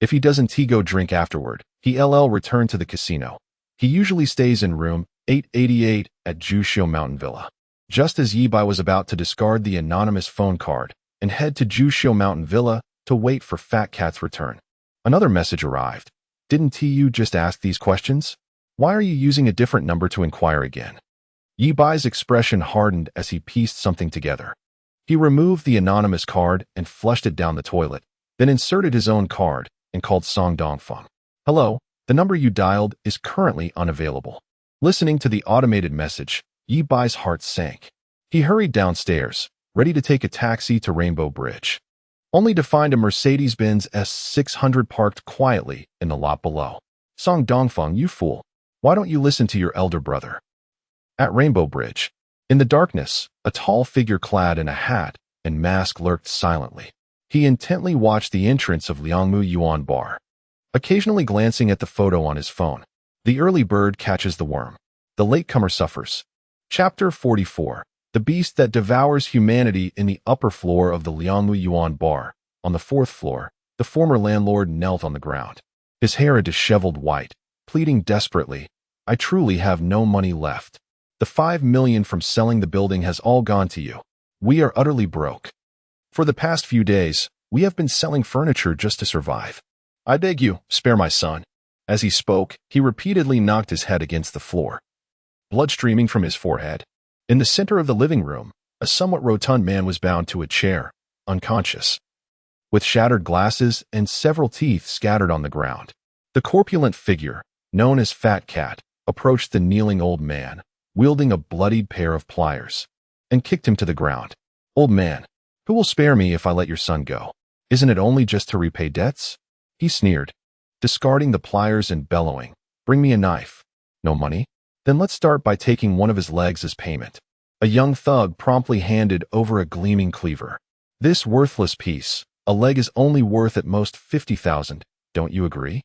If he doesn't go drink afterward, he'll return to the casino. He usually stays in room 888 at Jushio Mountain Villa." Just as Ye Bai was about to discard the anonymous phone card and head to Jushio Mountain Villa to wait for Fat Cat's return, another message arrived. "Didn't you just ask these questions? Why are you using a different number to inquire again?" Ye Bai's expression hardened as he pieced something together. He removed the anonymous card and flushed it down the toilet, then inserted his own card and called Song Dongfeng. "Hello, the number you dialed is currently unavailable." Listening to the automated message, Ye Bai's heart sank. He hurried downstairs, ready to take a taxi to Rainbow Bridge, only to find a Mercedes-Benz S600 parked quietly in the lot below. "Song Dongfeng, you fool. Why don't you listen to your elder brother?" At Rainbow Bridge, in the darkness, a tall figure clad in a hat and mask lurked silently. He intently watched the entrance of Liangmu Yuan Bar, occasionally glancing at the photo on his phone. The early bird catches the worm. The latecomer suffers. Chapter 44. The beast that devours humanity. In the upper floor of the Liangmu Yuan Bar, on the fourth floor, the former landlord knelt on the ground, his hair a disheveled white, pleading desperately, "I truly have no money left. The 5 million from selling the building has all gone to you. We are utterly broke. For the past few days, we have been selling furniture just to survive. I beg you, spare my son." As he spoke, he repeatedly knocked his head against the floor, blood streaming from his forehead. In the center of the living room, a somewhat rotund man was bound to a chair, unconscious, with shattered glasses and several teeth scattered on the ground. The corpulent figure, known as Fat Cat, approached the kneeling old man, wielding a bloodied pair of pliers, and kicked him to the ground. "Old man, who will spare me if I let your son go? Isn't it only just to repay debts?" He sneered, discarding the pliers and bellowing, "Bring me a knife." "No money? Then let's start by taking one of his legs as payment." A young thug promptly handed over a gleaming cleaver. "This worthless piece, a leg is only worth at most 50,000, don't you agree?"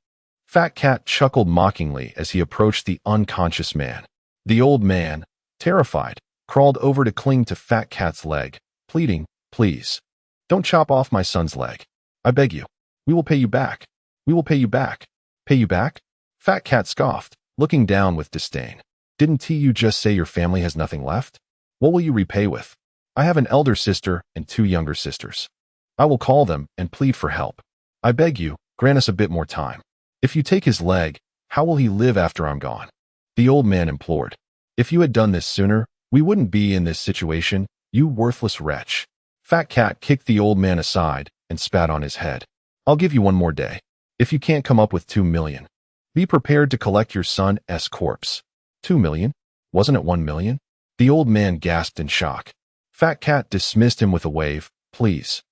Fat Cat chuckled mockingly as he approached the unconscious man. The old man, terrified, crawled over to cling to Fat Cat's leg, pleading, "Please, don't chop off my son's leg. I beg you. We will pay you back. We will pay you back." "Pay you back?" Fat Cat scoffed, looking down with disdain. "Didn't you just say your family has nothing left? What will you repay with? I have an elder sister and 2 younger sisters. I will call them and plead for help. I beg you, grant us a bit more time. If you take his leg, how will he live after I'm gone?" The old man implored. "If you had done this sooner, we wouldn't be in this situation, you worthless wretch." Fat Cat kicked the old man aside and spat on his head. I'll give you one more day. If you can't come up with 2 million, be prepared to collect your son's corpse. 2 million? Wasn't it 1 million? The old man gasped in shock. Fat Cat dismissed him with a wave. Please.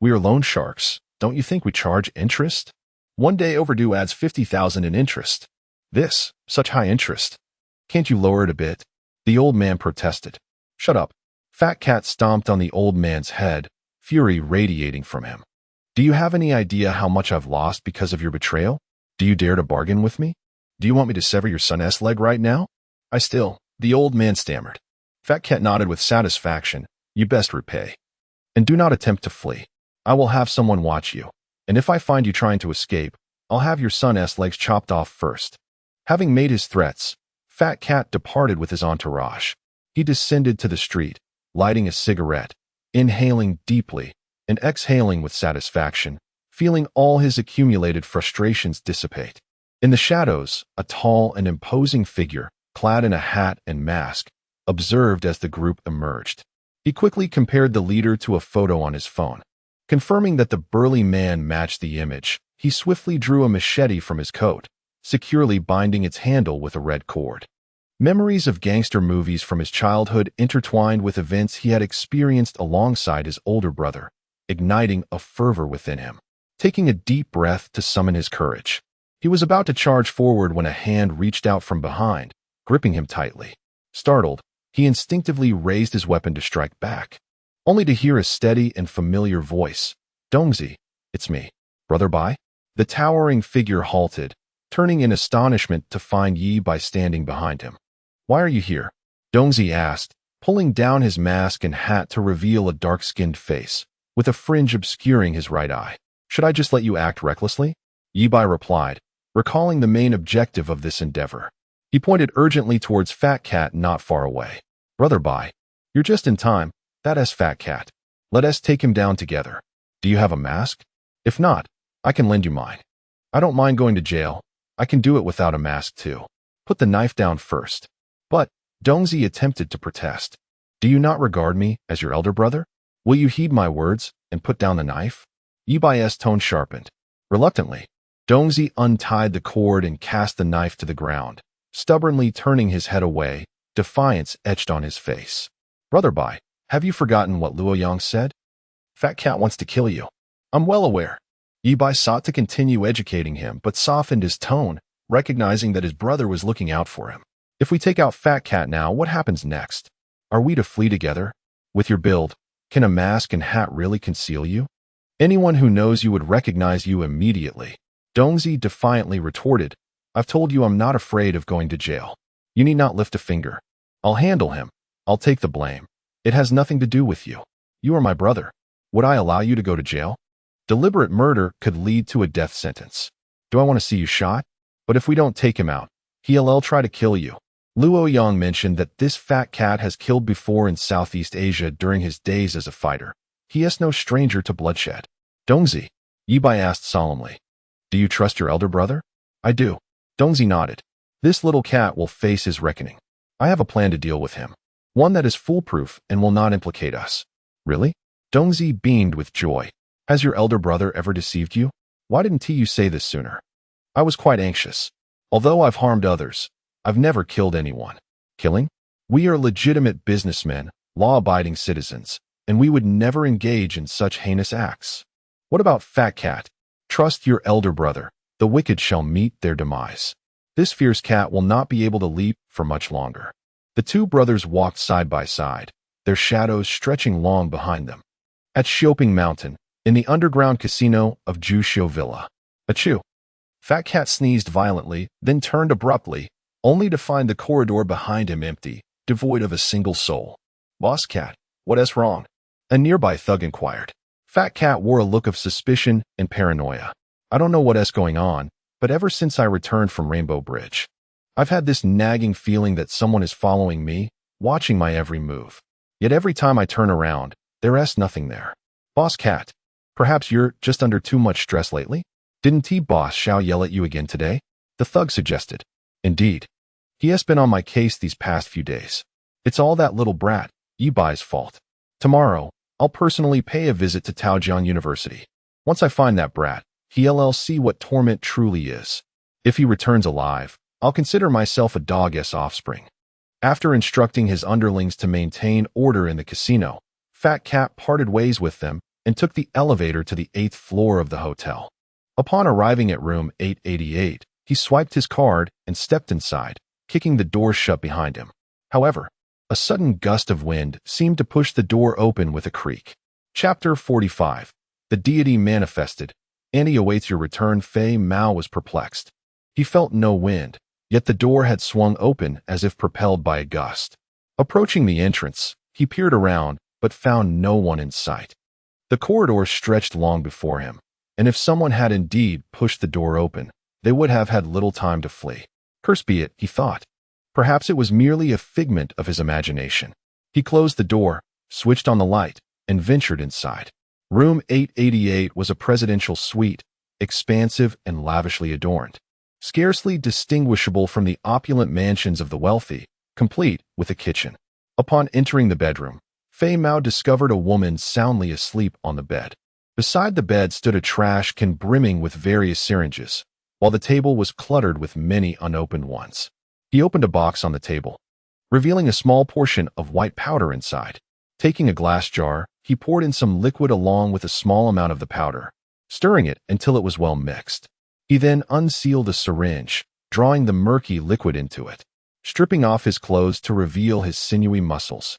We are loan sharks. Don't you think we charge interest? 1 day overdue adds 50,000 in interest. Such high interest. Can't you lower it a bit? The old man protested. Shut up. Fat Cat stomped on the old man's head, fury radiating from him. Do you have any idea how much I've lost because of your betrayal? Do you dare to bargain with me? Do you want me to sever your son's leg right now? The old man stammered. Fat Cat nodded with satisfaction. You best repay. And do not attempt to flee. I will have someone watch you. And if I find you trying to escape, I'll have your son's legs chopped off first. Having made his threats, Fat Cat departed with his entourage. He descended to the street, lighting a cigarette, inhaling deeply, and exhaling with satisfaction, feeling all his accumulated frustrations dissipate. In the shadows, a tall and imposing figure, clad in a hat and mask, observed as the group emerged. He quickly compared the leader to a photo on his phone. Confirming that the burly man matched the image, he swiftly drew a machete from his coat, securely binding its handle with a red cord. Memories of gangster movies from his childhood intertwined with events he had experienced alongside his older brother, igniting a fervor within him. Taking a deep breath to summon his courage, he was about to charge forward when a hand reached out from behind, gripping him tightly. Startled, he instinctively raised his weapon to strike back, only to hear a steady and familiar voice. Dongzi, it's me, Brother Bai. The towering figure halted, turning in astonishment to find Ye Bai standing behind him. Why are you here? Dongzi asked, pulling down his mask and hat to reveal a dark-skinned face, with a fringe obscuring his right eye. Should I just let you act recklessly? Ye Bai replied, recalling the main objective of this endeavor. He pointed urgently towards Fat Cat not far away. Brother Bai, you're just in time. That's Fat Cat. Let us take him down together. Do you have a mask? If not, I can lend you mine. I don't mind going to jail. I can do it without a mask too. Put the knife down first. But, Dongzi attempted to protest. Do you not regard me as your elder brother? Will you heed my words and put down the knife? Ye Bai's tone sharpened. Reluctantly, Dongzi untied the cord and cast the knife to the ground, stubbornly turning his head away, defiance etched on his face. Brother Bai, have you forgotten what Luo Yang said? Fat Cat wants to kill you. I'm well aware. Ye Bai sought to continue educating him, but softened his tone, recognizing that his brother was looking out for him. If we take out Fat Cat now, what happens next? Are we to flee together? With your build, can a mask and hat really conceal you? Anyone who knows you would recognize you immediately. Dongzi defiantly retorted, I've told you I'm not afraid of going to jail. You need not lift a finger. I'll handle him. I'll take the blame. It has nothing to do with you. You are my brother. Would I allow you to go to jail? Deliberate murder could lead to a death sentence. Do I want to see you shot? But if we don't take him out, he'll try to kill you. Luo Yang mentioned that this Fat Cat has killed before in Southeast Asia during his days as a fighter. He is no stranger to bloodshed. Dongzi, Ye Bai asked solemnly. Do you trust your elder brother? I do. Dongzi nodded. This little cat will face his reckoning. I have a plan to deal with him. One that is foolproof and will not implicate us. Really? Dongzi beamed with joy. Has your elder brother ever deceived you? Why didn't you say this sooner? I was quite anxious. Although I've harmed others, I've never killed anyone. Killing? We are legitimate businessmen, law-abiding citizens, and we would never engage in such heinous acts. What about Fat Cat? Trust your elder brother. The wicked shall meet their demise. This fierce cat will not be able to leap for much longer. The two brothers walked side by side, their shadows stretching long behind them. At Xioping Mountain, in the underground casino of Juxiu Villa. Achoo! Fat Cat sneezed violently, then turned abruptly, only to find the corridor behind him empty, devoid of a single soul. Boss Cat, what is wrong? A nearby thug inquired. Fat Cat wore a look of suspicion and paranoia. I don't know what is going on, but ever since I returned from Rainbow Bridge, I've had this nagging feeling that someone is following me, watching my every move. Yet every time I turn around, there is nothing there. Boss Cat, perhaps you're just under too much stress lately? Didn't Boss Xiao yell at you again today? The thug suggested. Indeed. He has been on my case these past few days. It's all that little brat, Ye Bai's fault. Tomorrow, I'll personally pay a visit to Taojian University. Once I find that brat, he'll see what torment truly is. If he returns alive, I'll consider myself a dog-s offspring." After instructing his underlings to maintain order in the casino, Fat Cat parted ways with them and took the elevator to the 8th floor of the hotel. Upon arriving at room 888, he swiped his card and stepped inside, kicking the door shut behind him. However, a sudden gust of wind seemed to push the door open with a creak. Chapter 45. The deity manifested. Annie awaits your return. Fei Mao was perplexed. He felt no wind, yet the door had swung open as if propelled by a gust. Approaching the entrance, he peered around, but found no one in sight. The corridor stretched long before him, and if someone had indeed pushed the door open, they would have had little time to flee. Cursed be it, he thought. Perhaps it was merely a figment of his imagination. He closed the door, switched on the light, and ventured inside. Room 888 was a presidential suite, expansive and lavishly adorned, scarcely distinguishable from the opulent mansions of the wealthy, complete with a kitchen. Upon entering the bedroom, Fei Mao discovered a woman soundly asleep on the bed. Beside the bed stood a trash can brimming with various syringes, while the table was cluttered with many unopened ones. He opened a box on the table, revealing a small portion of white powder inside. Taking a glass jar, he poured in some liquid along with a small amount of the powder, stirring it until it was well mixed. He then unsealed a syringe, drawing the murky liquid into it, stripping off his clothes to reveal his sinewy muscles.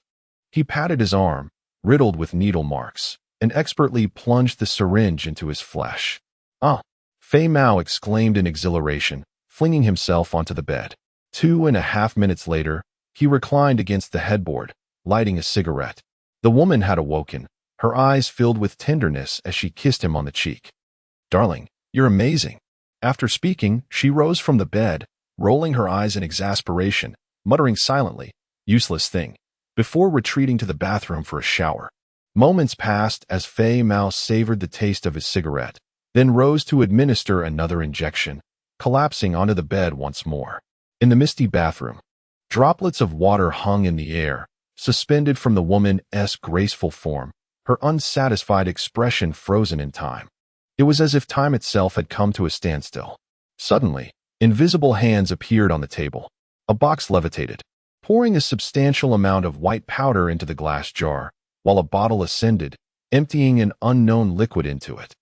He patted his arm, riddled with needle marks, and expertly plunged the syringe into his flesh. "Ah!" Fei Mao exclaimed in exhilaration, flinging himself onto the bed. 2.5 minutes later, he reclined against the headboard, lighting a cigarette. The woman had awoken, her eyes filled with tenderness as she kissed him on the cheek. "Darling, you're amazing." After speaking, she rose from the bed, rolling her eyes in exasperation, muttering silently, "Useless thing," before retreating to the bathroom for a shower. Moments passed as Fei Mao savored the taste of his cigarette, then rose to administer another injection, collapsing onto the bed once more. In the misty bathroom, droplets of water hung in the air, suspended from the woman's graceful form, her unsatisfied expression frozen in time. It was as if time itself had come to a standstill. Suddenly, invisible hands appeared on the table. A box levitated, pouring a substantial amount of white powder into the glass jar, while a bottle ascended, emptying an unknown liquid into it.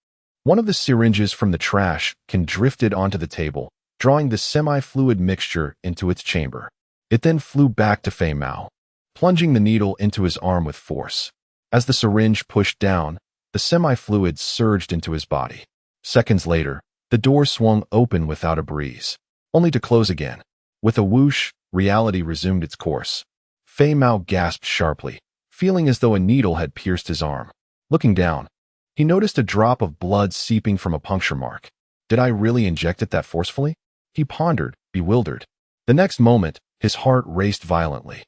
One of the syringes from the trash can drifted onto the table, drawing the semi-fluid mixture into its chamber. It then flew back to Fei Mao, plunging the needle into his arm with force. As the syringe pushed down, the semi-fluid surged into his body. Seconds later, the door swung open without a breeze, only to close again. With a whoosh, reality resumed its course. Fei Mao gasped sharply, feeling as though a needle had pierced his arm. Looking down, he noticed a drop of blood seeping from a puncture mark. Did I really inject it that forcefully? He pondered, bewildered. The next moment, his heart raced violently,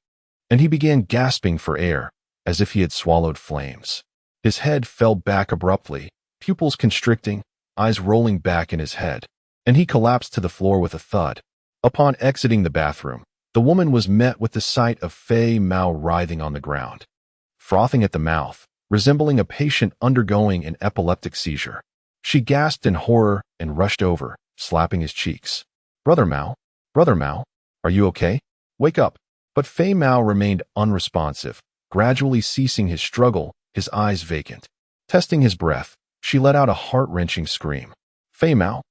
and he began gasping for air, as if he had swallowed flames. His head fell back abruptly, pupils constricting, eyes rolling back in his head, and he collapsed to the floor with a thud. Upon exiting the bathroom, the woman was met with the sight of Fei Mao writhing on the ground, frothing at the mouth, resembling a patient undergoing an epileptic seizure. She gasped in horror and rushed over, slapping his cheeks. Brother Mao, are you okay? Wake up." But Fei Mao remained unresponsive, gradually ceasing his struggle, his eyes vacant. Testing his breath, she let out a heart-wrenching scream. Fei Mao,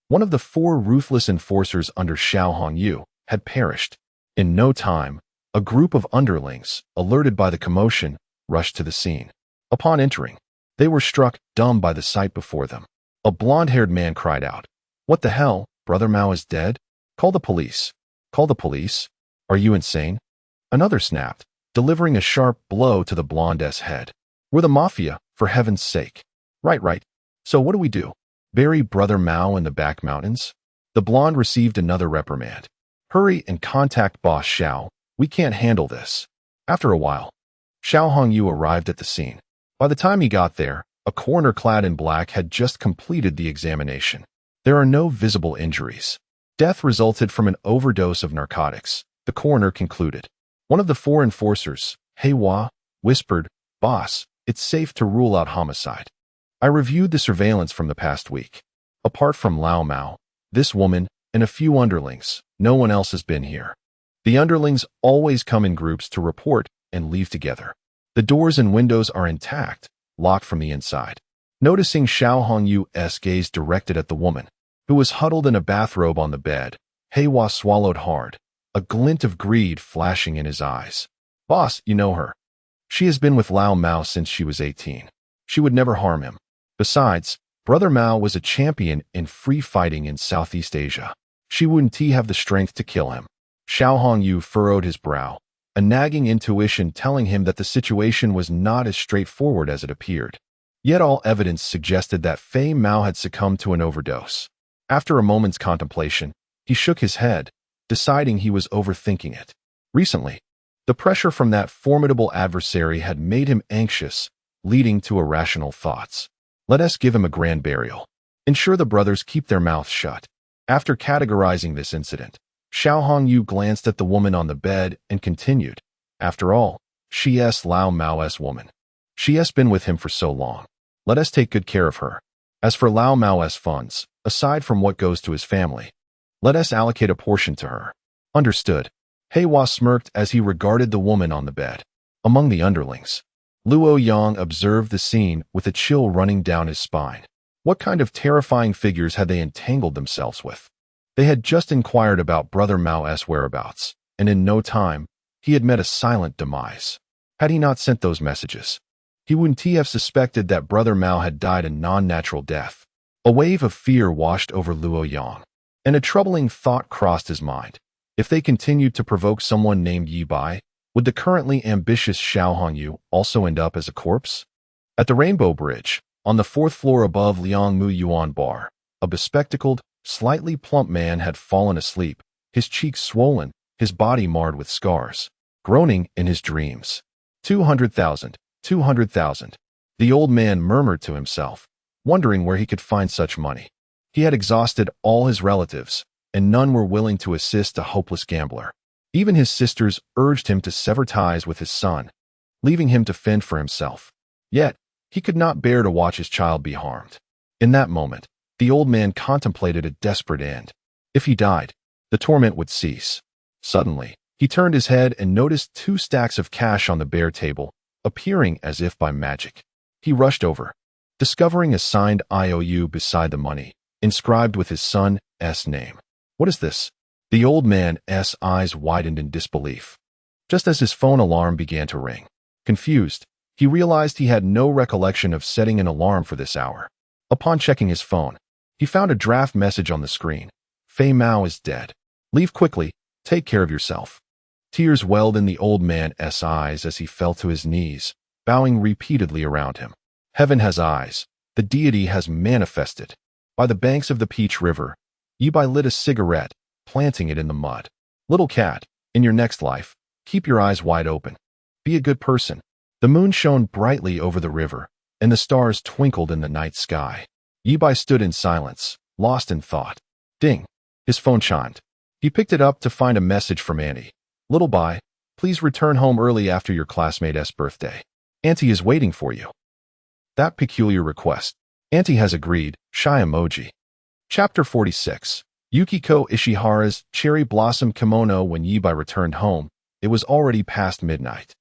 one of the 4 ruthless enforcers under Xiao Hongyu, had perished. In no time, a group of underlings, alerted by the commotion, rushed to the scene. Upon entering, they were struck dumb by the sight before them. A blond-haired man cried out, "What the hell? Brother Mao is dead? Call the police." "Call the police? Are you insane?" Another snapped, delivering a sharp blow to the blonde's head. "We're the mafia, for heaven's sake." Right. So what do we do? Bury Brother Mao in the back mountains?" The blonde received another reprimand. "Hurry and contact Boss Xiao. We can't handle this." After a while, Xiao Hongyu arrived at the scene. By the time he got there, a coroner clad in black had just completed the examination. There are no visible injuries. Death resulted from an overdose of narcotics, the coroner concluded. One of the 4 enforcers, Hei Hua, whispered, "Boss, it's safe to rule out homicide. I reviewed the surveillance from the past week. Apart from Lao Mao, this woman, and a few underlings, no one else has been here. The underlings always come in groups to report and leave together. The doors and windows are intact, locked from the inside. Noticing Xiao Hongyu's gaze directed at the woman, who was huddled in a bathrobe on the bed, Heiwa swallowed hard, a glint of greed flashing in his eyes. Boss, you know her. She has been with Lao Mao since she was 18. She would never harm him. Besides, Brother Mao was a champion in free fighting in Southeast Asia. She wouldn't have the strength to kill him. Xiao Hongyu furrowed his brow, a nagging intuition telling him that the situation was not as straightforward as it appeared. Yet all evidence suggested that Fei Mao had succumbed to an overdose. After a moment's contemplation, he shook his head, deciding he was overthinking it. Recently, the pressure from that formidable adversary had made him anxious, leading to irrational thoughts. Let us give him a grand burial. Ensure the brothers keep their mouths shut. After categorizing this incident, Xiao Hongyu glanced at the woman on the bed and continued. After all, she is Lao Mao's woman. She has been with him for so long. Let us take good care of her. As for Lao Mao's funds, aside from what goes to his family, let us allocate a portion to her. Understood. Heiwa smirked as he regarded the woman on the bed. Among the underlings, Luo Yang observed the scene with a chill running down his spine. What kind of terrifying figures had they entangled themselves with? They had just inquired about Brother Mao's whereabouts, and in no time, he had met a silent demise. Had he not sent those messages, he wouldn't have suspected that Brother Mao had died a non-natural death. A wave of fear washed over Luo Yang, and a troubling thought crossed his mind. If they continued to provoke someone named Ye Bai, would the currently ambitious Xiao Hongyu also end up as a corpse? At the Rainbow Bridge, on the 4th floor above Liang Mu Yuan Bar, a bespectacled, slightly plump man had fallen asleep, his cheeks swollen, his body marred with scars, groaning in his dreams. 200,000, 200,000. The old man murmured to himself, wondering where he could find such money. He had exhausted all his relatives, and none were willing to assist a hopeless gambler. Even his sisters urged him to sever ties with his son, leaving him to fend for himself. Yet, he could not bear to watch his child be harmed. In that moment, the old man contemplated a desperate end. If he died, the torment would cease. Suddenly, he turned his head and noticed 2 stacks of cash on the bare table, appearing as if by magic. He rushed over, discovering a signed IOU beside the money, inscribed with his son's name. What is this? The old man's eyes widened in disbelief. Just as his phone alarm began to ring, confused, he realized he had no recollection of setting an alarm for this hour. Upon checking his phone, he found a draft message on the screen. Fei Mao is dead. Leave quickly. Take care of yourself. Tears welled in the old man's eyes as he fell to his knees, bowing repeatedly around him. Heaven has eyes. The deity has manifested. By the banks of the Peach River, Ye Bai lit a cigarette, planting it in the mud. Little cat, in your next life, keep your eyes wide open. Be a good person. The moon shone brightly over the river, and the stars twinkled in the night sky. Ye Bai stood in silence, lost in thought. Ding! His phone chimed. He picked it up to find a message from Auntie. Little Bai, please return home early after your classmate's birthday. Auntie is waiting for you. That peculiar request. Auntie has agreed. Shy emoji. Chapter 46. Yukiko Ishihara's cherry blossom kimono. When Ye Bai returned home, it was already past midnight.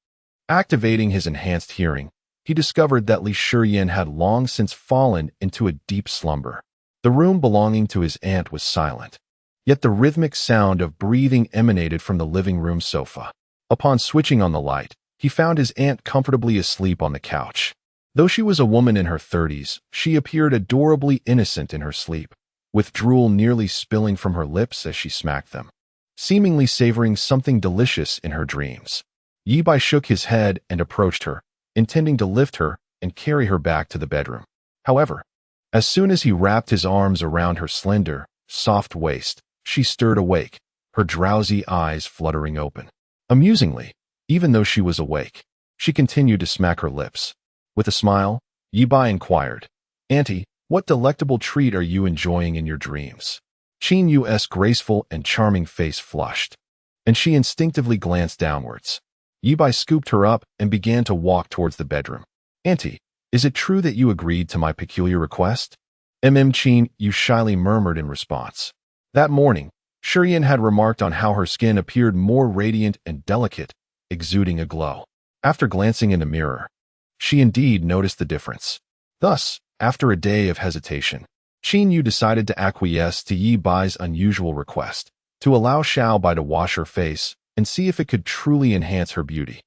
Activating his enhanced hearing, he discovered that Li Shiyan had long since fallen into a deep slumber. The room belonging to his aunt was silent, yet the rhythmic sound of breathing emanated from the living room sofa. Upon switching on the light, he found his aunt comfortably asleep on the couch. Though she was a woman in her 30s, she appeared adorably innocent in her sleep, with drool nearly spilling from her lips as she smacked them, seemingly savoring something delicious in her dreams. Ye Bai shook his head and approached her, intending to lift her and carry her back to the bedroom. However, as soon as he wrapped his arms around her slender, soft waist, she stirred awake, her drowsy eyes fluttering open. Amusingly, even though she was awake, she continued to smack her lips. With a smile, Ye Bai inquired, Auntie, what delectable treat are you enjoying in your dreams? Qin Yu's graceful and charming face flushed, and she instinctively glanced downwards. Ye Bai scooped her up and began to walk towards the bedroom. Auntie, is it true that you agreed to my peculiar request? Chin Yu shyly murmured in response. That morning, Shurian had remarked on how her skin appeared more radiant and delicate, exuding a glow. After glancing in the mirror, she indeed noticed the difference. Thus, after a day of hesitation, Chin Yu decided to acquiesce to Ye Bai's unusual request, to allow Xiao Bai to wash her face and see if it could truly enhance her beauty.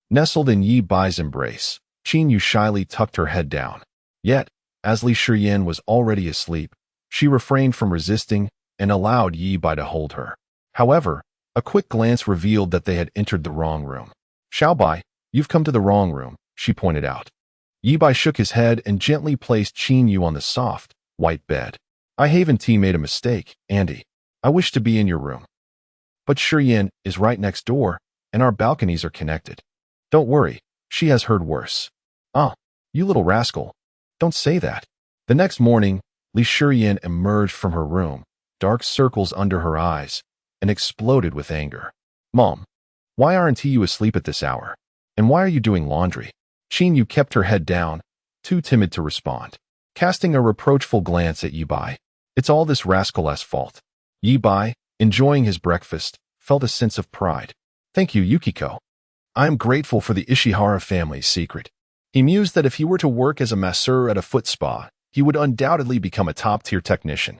Nestled in Ye Bai's embrace, Chin Yu shyly tucked her head down. Yet, as Li Shiyan was already asleep, she refrained from resisting and allowed Ye Bai to hold her. However, a quick glance revealed that they had entered the wrong room. Xiao Bai, you've come to the wrong room, she pointed out. Ye Bai shook his head and gently placed Chin Yu on the soft, white bed. I haven't made a mistake, Andy. I wish to be in your room. But Shiyan is right next door, and our balconies are connected. Don't worry, she has heard worse. Ah, you little rascal. Don't say that. The next morning, Li Shiyan emerged from her room, dark circles under her eyes, and exploded with anger. Mom, why aren't you asleep at this hour? And why are you doing laundry? Chin Yu kept her head down, too timid to respond. Casting a reproachful glance at Ye Bai, it's all this rascal's fault. Ye Bai, enjoying his breakfast, felt a sense of pride. Thank you, Yukiko. I am grateful for the Ishihara family's secret. He mused that if he were to work as a masseur at a foot spa, he would undoubtedly become a top-tier technician.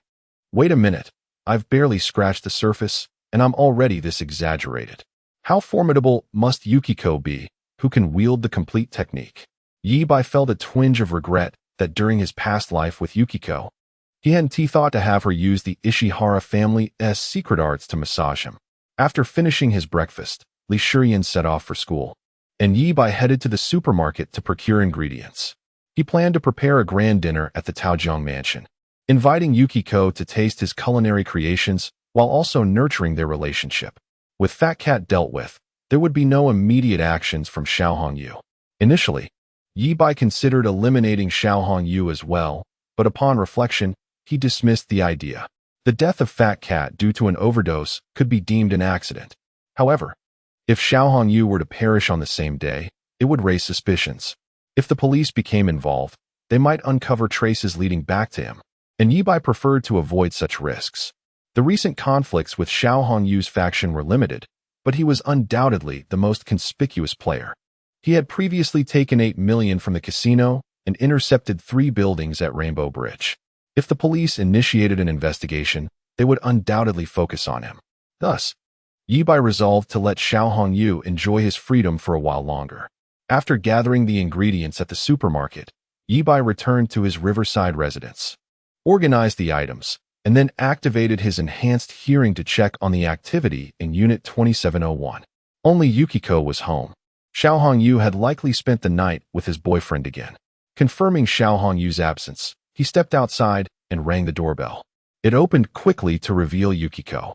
Wait a minute, I've barely scratched the surface, and I'm already this exaggerated. How formidable must Yukiko be, who can wield the complete technique? Ye Bai felt a twinge of regret that during his past life with Yukiko, he hadn't thought to have her use the Ishihara family's secret arts to massage him. After finishing his breakfast, Li Shiyan set off for school, and Ye Bai headed to the supermarket to procure ingredients. He planned to prepare a grand dinner at the Taojiang mansion, inviting Yukiko to taste his culinary creations while also nurturing their relationship. With Fat Cat dealt with, there would be no immediate actions from Xiao Hongyu. Initially, Ye Bai considered eliminating Xiao Hongyu as well, but upon reflection, he dismissed the idea. The death of Fat Cat due to an overdose could be deemed an accident. However, if Xiao Hongyu were to perish on the same day, it would raise suspicions. If the police became involved, they might uncover traces leading back to him, and Ye Bai preferred to avoid such risks. The recent conflicts with Xiao Hongyu's faction were limited, but he was undoubtedly the most conspicuous player. He had previously taken 8 million from the casino and intercepted 3 buildings at Rainbow Bridge. If the police initiated an investigation, they would undoubtedly focus on him. Thus, Ye Bai resolved to let Xiao Hongyu enjoy his freedom for a while longer. After gathering the ingredients at the supermarket, Ye Bai returned to his riverside residence, organized the items, and then activated his enhanced hearing to check on the activity in Unit 2701. Only Yukiko was home. Xiao Hongyu had likely spent the night with his boyfriend again. Confirming Xiao Hongyu's absence, he stepped outside and rang the doorbell. It opened quickly to reveal Yukiko,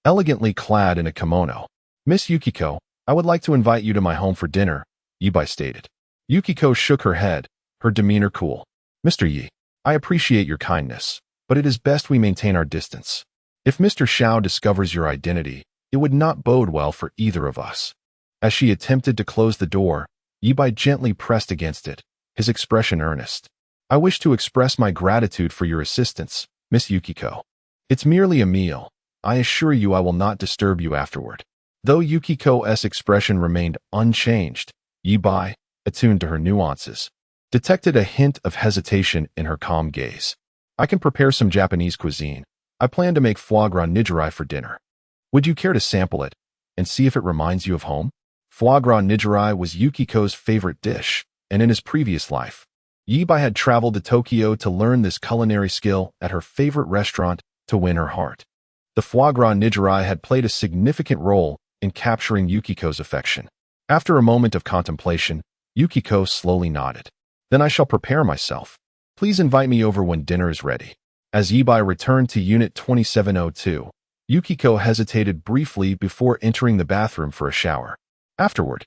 elegantly clad in a kimono. Miss Yukiko, I would like to invite you to my home for dinner, Ye Bai stated. Yukiko shook her head, her demeanor cool. Mr. Ye, I appreciate your kindness, but it is best we maintain our distance. If Mr. Xiao discovers your identity, it would not bode well for either of us. As she attempted to close the door, Ye Bai gently pressed against it, his expression earnest. I wish to express my gratitude for your assistance, Miss Yukiko. It's merely a meal. I assure you I will not disturb you afterward. Though Yukiko's expression remained unchanged, Ye Bai, attuned to her nuances, detected a hint of hesitation in her calm gaze. I can prepare some Japanese cuisine. I plan to make foie gras nigiri for dinner. Would you care to sample it and see if it reminds you of home? Foie gras nigiri was Yukiko's favorite dish, and in his previous life, Ye Bai had traveled to Tokyo to learn this culinary skill at her favorite restaurant to win her heart. The foie gras nigiri had played a significant role in capturing Yukiko's affection. After a moment of contemplation, Yukiko slowly nodded. Then I shall prepare myself. Please invite me over when dinner is ready. As Ye Bai returned to Unit 2702, Yukiko hesitated briefly before entering the bathroom for a shower. Afterward,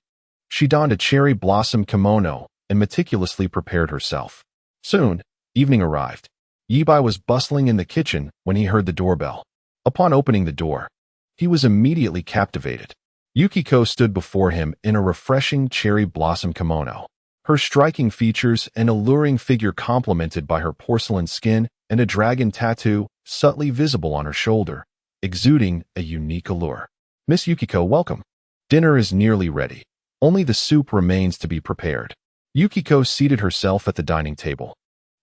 she donned a cherry blossom kimono and meticulously prepared herself. Soon, evening arrived. Ye Bai was bustling in the kitchen when he heard the doorbell. Upon opening the door, he was immediately captivated. Yukiko stood before him in a refreshing cherry blossom kimono. Her striking features and alluring figure complemented by her porcelain skin and a dragon tattoo subtly visible on her shoulder, exuding a unique allure. Miss Yukiko, welcome. Dinner is nearly ready. Only the soup remains to be prepared. Yukiko seated herself at the dining table,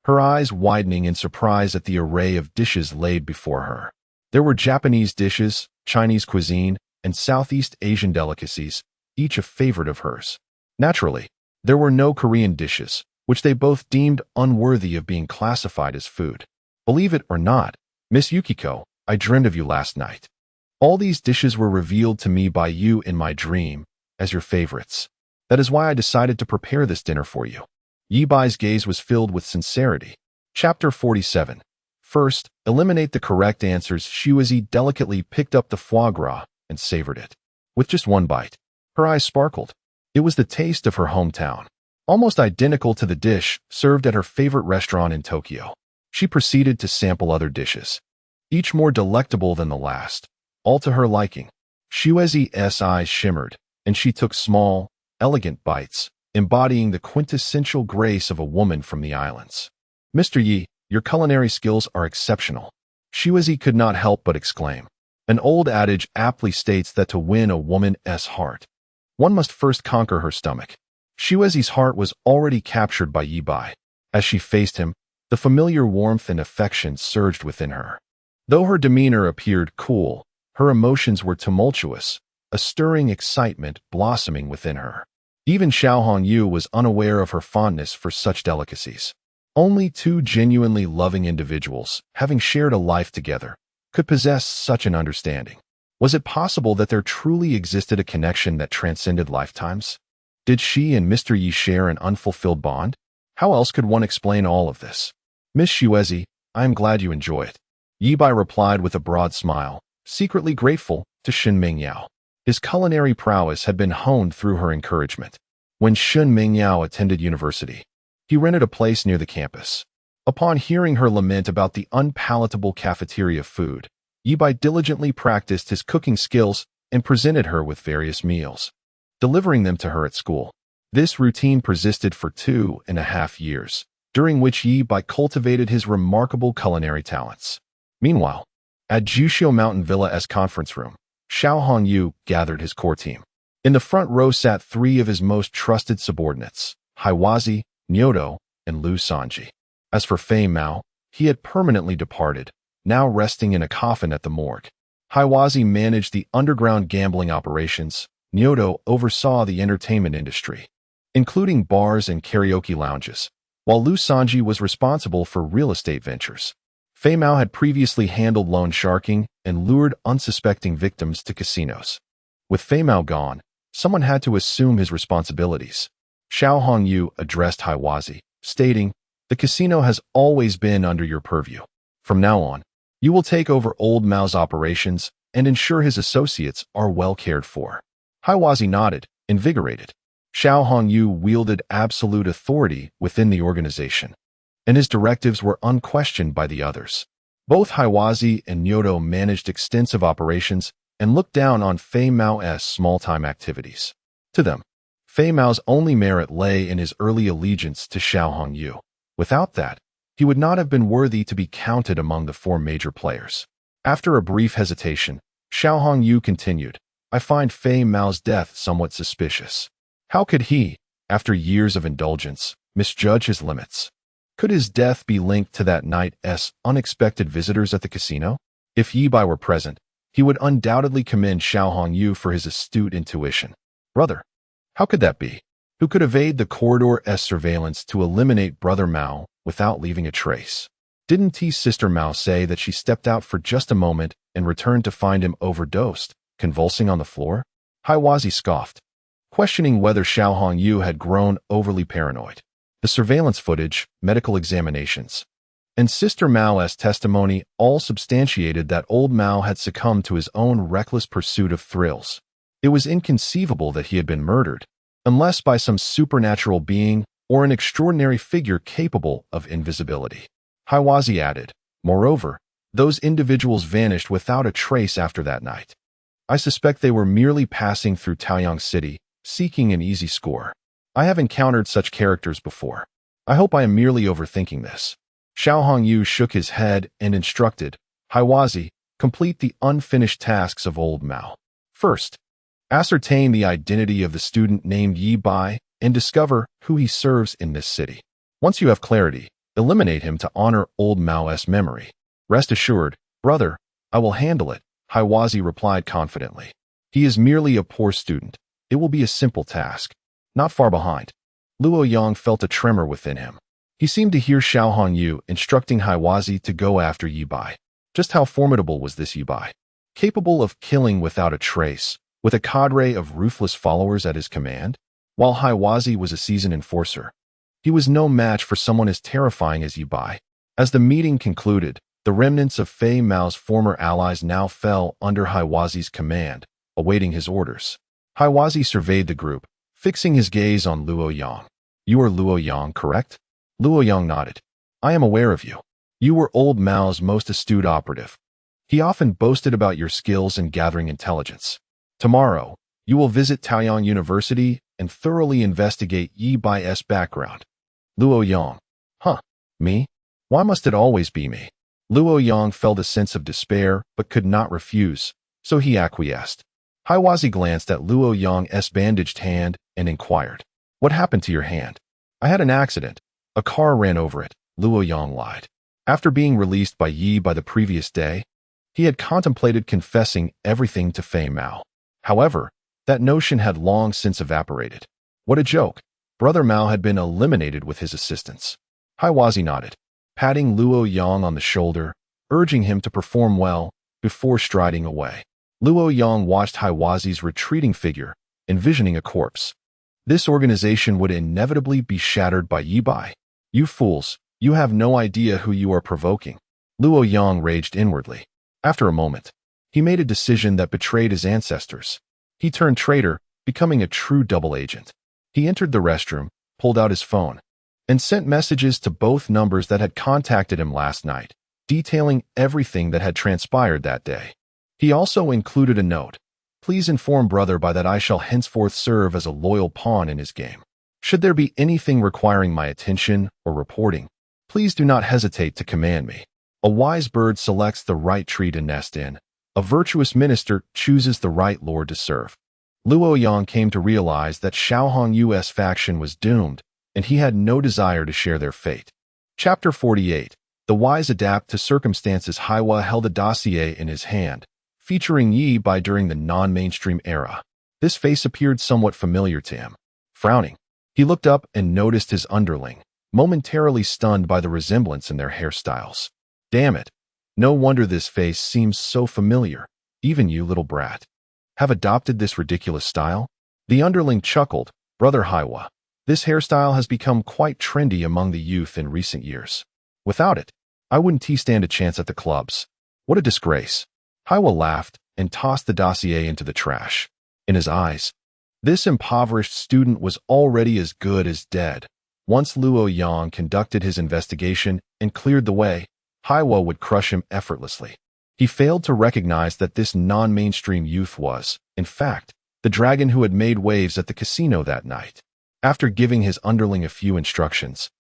her eyes widening in surprise at the array of dishes laid before her. There were Japanese dishes, Chinese cuisine, and Southeast Asian delicacies, each a favorite of hers. Naturally, there were no Korean dishes, which they both deemed unworthy of being classified as food. Believe it or not, Miss Yukiko, I dreamed of you last night. All these dishes were revealed to me by you in my dream as your favorites. That is why I decided to prepare this dinner for you. Ye Bai's gaze was filled with sincerity. Chapter 47. First, eliminate the correct answers. Shuizi delicately picked up the foie gras and savored it. With just one bite, her eyes sparkled. It was the taste of her hometown, almost identical to the dish served at her favorite restaurant in Tokyo. She proceeded to sample other dishes, each more delectable than the last, all to her liking. Shuizi's eyes shimmered, and she took small, elegant bites, embodying the quintessential grace of a woman from the islands. Mr. Yi, your culinary skills are exceptional. Shuizi could not help but exclaim. An old adage aptly states that to win a woman's heart, one must first conquer her stomach. Shuizi's heart was already captured by Ye Bai. As she faced him, the familiar warmth and affection surged within her. Though her demeanor appeared cool, her emotions were tumultuous, a stirring excitement blossoming within her. Even Xiao Hongyu was unaware of her fondness for such delicacies. Only two genuinely loving individuals, having shared a life together, could possess such an understanding. Was it possible that there truly existed a connection that transcended lifetimes? Did she and Mr. Yi share an unfulfilled bond? How else could one explain all of this? Miss Shuizi, I am glad you enjoy it. Ye Bai replied with a broad smile, secretly grateful to Shen Mingyao. His culinary prowess had been honed through her encouragement. When Shen Mingyao attended university, he rented a place near the campus. Upon hearing her lament about the unpalatable cafeteria food, Ye Bai diligently practiced his cooking skills and presented her with various meals, delivering them to her at school. This routine persisted for 2.5 years, during which Ye Bai cultivated his remarkable culinary talents. Meanwhile, at Jushio Mountain Villa's conference room, Xiao Hongyu gathered his core team. In the front row sat 3 of his most trusted subordinates, Haiwazi, Nyoto, and Lu Sanji. As for Fei Mao, he had permanently departed, now resting in a coffin at the morgue. Haiwazi managed the underground gambling operations. Nyoto oversaw the entertainment industry, including bars and karaoke lounges, while Lu Sanji was responsible for real estate ventures. Fei Mao had previously handled loan sharking and lured unsuspecting victims to casinos. With Fei Mao gone, someone had to assume his responsibilities. Xiao Hongyu addressed Haiwazi, stating, "The casino has always been under your purview. From now on, you will take over old Mao's operations and ensure his associates are well cared for." Haiwazi nodded, invigorated. Xiao Hongyu wielded absolute authority within the organization, and his directives were unquestioned by the others. Both Haiwazi and Nyoto managed extensive operations and looked down on Fei Mao's small-time activities. To them, Fei Mao's only merit lay in his early allegiance to Xiao Hongyu. Without that, he would not have been worthy to be counted among the 4 major players. After a brief hesitation, Xiao Hongyu continued, "I find Fei Mao's death somewhat suspicious. How could he, after years of indulgence, misjudge his limits? Could his death be linked to that night's unexpected visitors at the casino? If Ye Bai were present, he would undoubtedly commend Xiao Hongyu for his astute intuition. Brother, how could that be? Who could evade the corridor's surveillance to eliminate Brother Mao without leaving a trace? Didn't his sister Mao say that she stepped out for just a moment and returned to find him overdosed, convulsing on the floor?" Haiwazi scoffed, questioning whether Xiao Hongyu had grown overly paranoid. The surveillance footage, medical examinations, and Sister Mao's testimony all substantiated that old Mao had succumbed to his own reckless pursuit of thrills. It was inconceivable that he had been murdered, unless by some supernatural being or an extraordinary figure capable of invisibility. Haiwazi added, "Moreover, those individuals vanished without a trace after that night. I suspect they were merely passing through Taoyang City, seeking an easy score." I have encountered such characters before. I hope I am merely overthinking this. Xiao Hongyu shook his head and instructed, Haiwazi, complete the unfinished tasks of old Mao. First, ascertain the identity of the student named Ye Bai and discover who he serves in this city. Once you have clarity, eliminate him to honor old Mao's memory. Rest assured, brother, I will handle it, Haiwazi replied confidently. He is merely a poor student. It will be a simple task. Not far behind, Luo Yang felt a tremor within him. He seemed to hear Xiao Hongyu instructing Haiwazi to go after Ye Bai. Just how formidable was this Ye Bai? Capable of killing without a trace, with a cadre of ruthless followers at his command? While Haiwazi was a seasoned enforcer, he was no match for someone as terrifying as Ye Bai. As the meeting concluded, the remnants of Fei Mao's former allies now fell under Haiwazi's command, awaiting his orders. Haiwazi surveyed the group, fixing his gaze on Luo Yang. You are Luo Yang, correct? Luo Yang nodded. I am aware of you. You were old Mao's most astute operative. He often boasted about your skills in gathering intelligence. Tomorrow, you will visit Taoyang University and thoroughly investigate Ye Bai's background. Luo Yang. Huh, me? Why must it always be me? Luo Yang felt a sense of despair but could not refuse, so he acquiesced. Haiwazi glanced at Luo Yang's bandaged hand and inquired, What happened to your hand? I had an accident. A car ran over it, Luo Yang lied. After being released by Ye Bai the previous day, he had contemplated confessing everything to Fei Mao. However, that notion had long since evaporated. What a joke. Brother Mao had been eliminated with his assistance. Haiwazi nodded, patting Luo Yang on the shoulder, urging him to perform well before striding away. Luo Yang watched Haiwazi's retreating figure, envisioning a corpse. This organization would inevitably be shattered by Ye Bai. You fools, you have no idea who you are provoking. Luo Yang raged inwardly. After a moment, he made a decision that betrayed his ancestors. He turned traitor, becoming a true double agent. He entered the restroom, pulled out his phone, and sent messages to both numbers that had contacted him last night, detailing everything that had transpired that day. He also included a note. Please inform Brother Bai that I shall henceforth serve as a loyal pawn in his game. Should there be anything requiring my attention or reporting, please do not hesitate to command me. A wise bird selects the right tree to nest in. A virtuous minister chooses the right lord to serve. Luo Yang came to realize that Xiao Hongyu's faction was doomed, and he had no desire to share their fate. Chapter 48. The wise adapt to circumstances. Haiwa held a dossier in his hand, featuring Ye Bai during the non-mainstream era. This face appeared somewhat familiar to him. Frowning, he looked up and noticed his underling, momentarily stunned by the resemblance in their hairstyles. Damn it. No wonder this face seems so familiar. Even you, little brat, have adopted this ridiculous style? The underling chuckled. Brother Haiwa, this hairstyle has become quite trendy among the youth in recent years. Without it, I wouldn't stand a chance at the clubs. What a disgrace. Haiwa laughed and tossed the dossier into the trash. In his eyes, this impoverished student was already as good as dead. Once Luo Yang conducted his investigation and cleared the way, Haiwa would crush him effortlessly. He failed to recognize that this non-mainstream youth was, in fact, the dragon who had made waves at the casino that night. After giving his underling a few instructions,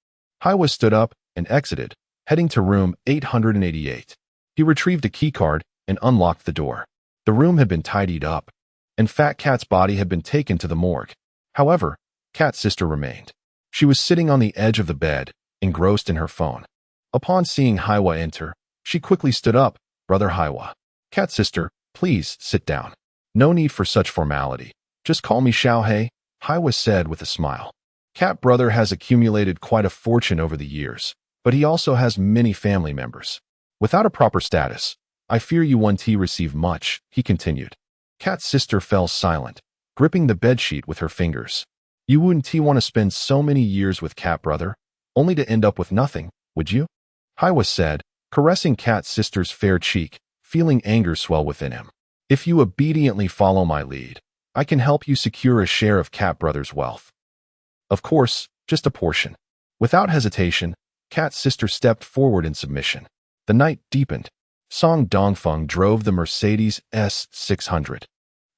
Haiwa stood up and exited, heading to room 888. He retrieved a keycard and unlocked the door. The room had been tidied up, and Fat Cat's body had been taken to the morgue. However, Cat's sister remained. She was sitting on the edge of the bed, engrossed in her phone. Upon seeing Haiwa enter, she quickly stood up. Brother Haiwa. Cat's sister, please sit down. No need for such formality. Just call me Xiao He, Haiwa said with a smile. Cat brother has accumulated quite a fortune over the years, but he also has many family members. Without a proper status, I fear you won't receive much, he continued. Cat's sister fell silent, gripping the bedsheet with her fingers. You wouldn't want to spend so many years with Cat brother, only to end up with nothing, would you? Haiwa said, caressing Cat's sister's fair cheek, feeling anger swell within him. If you obediently follow my lead, I can help you secure a share of Cat brother's wealth. Of course, just a portion. Without hesitation, Cat's sister stepped forward in submission. The night deepened. Song Dongfeng drove the Mercedes S600,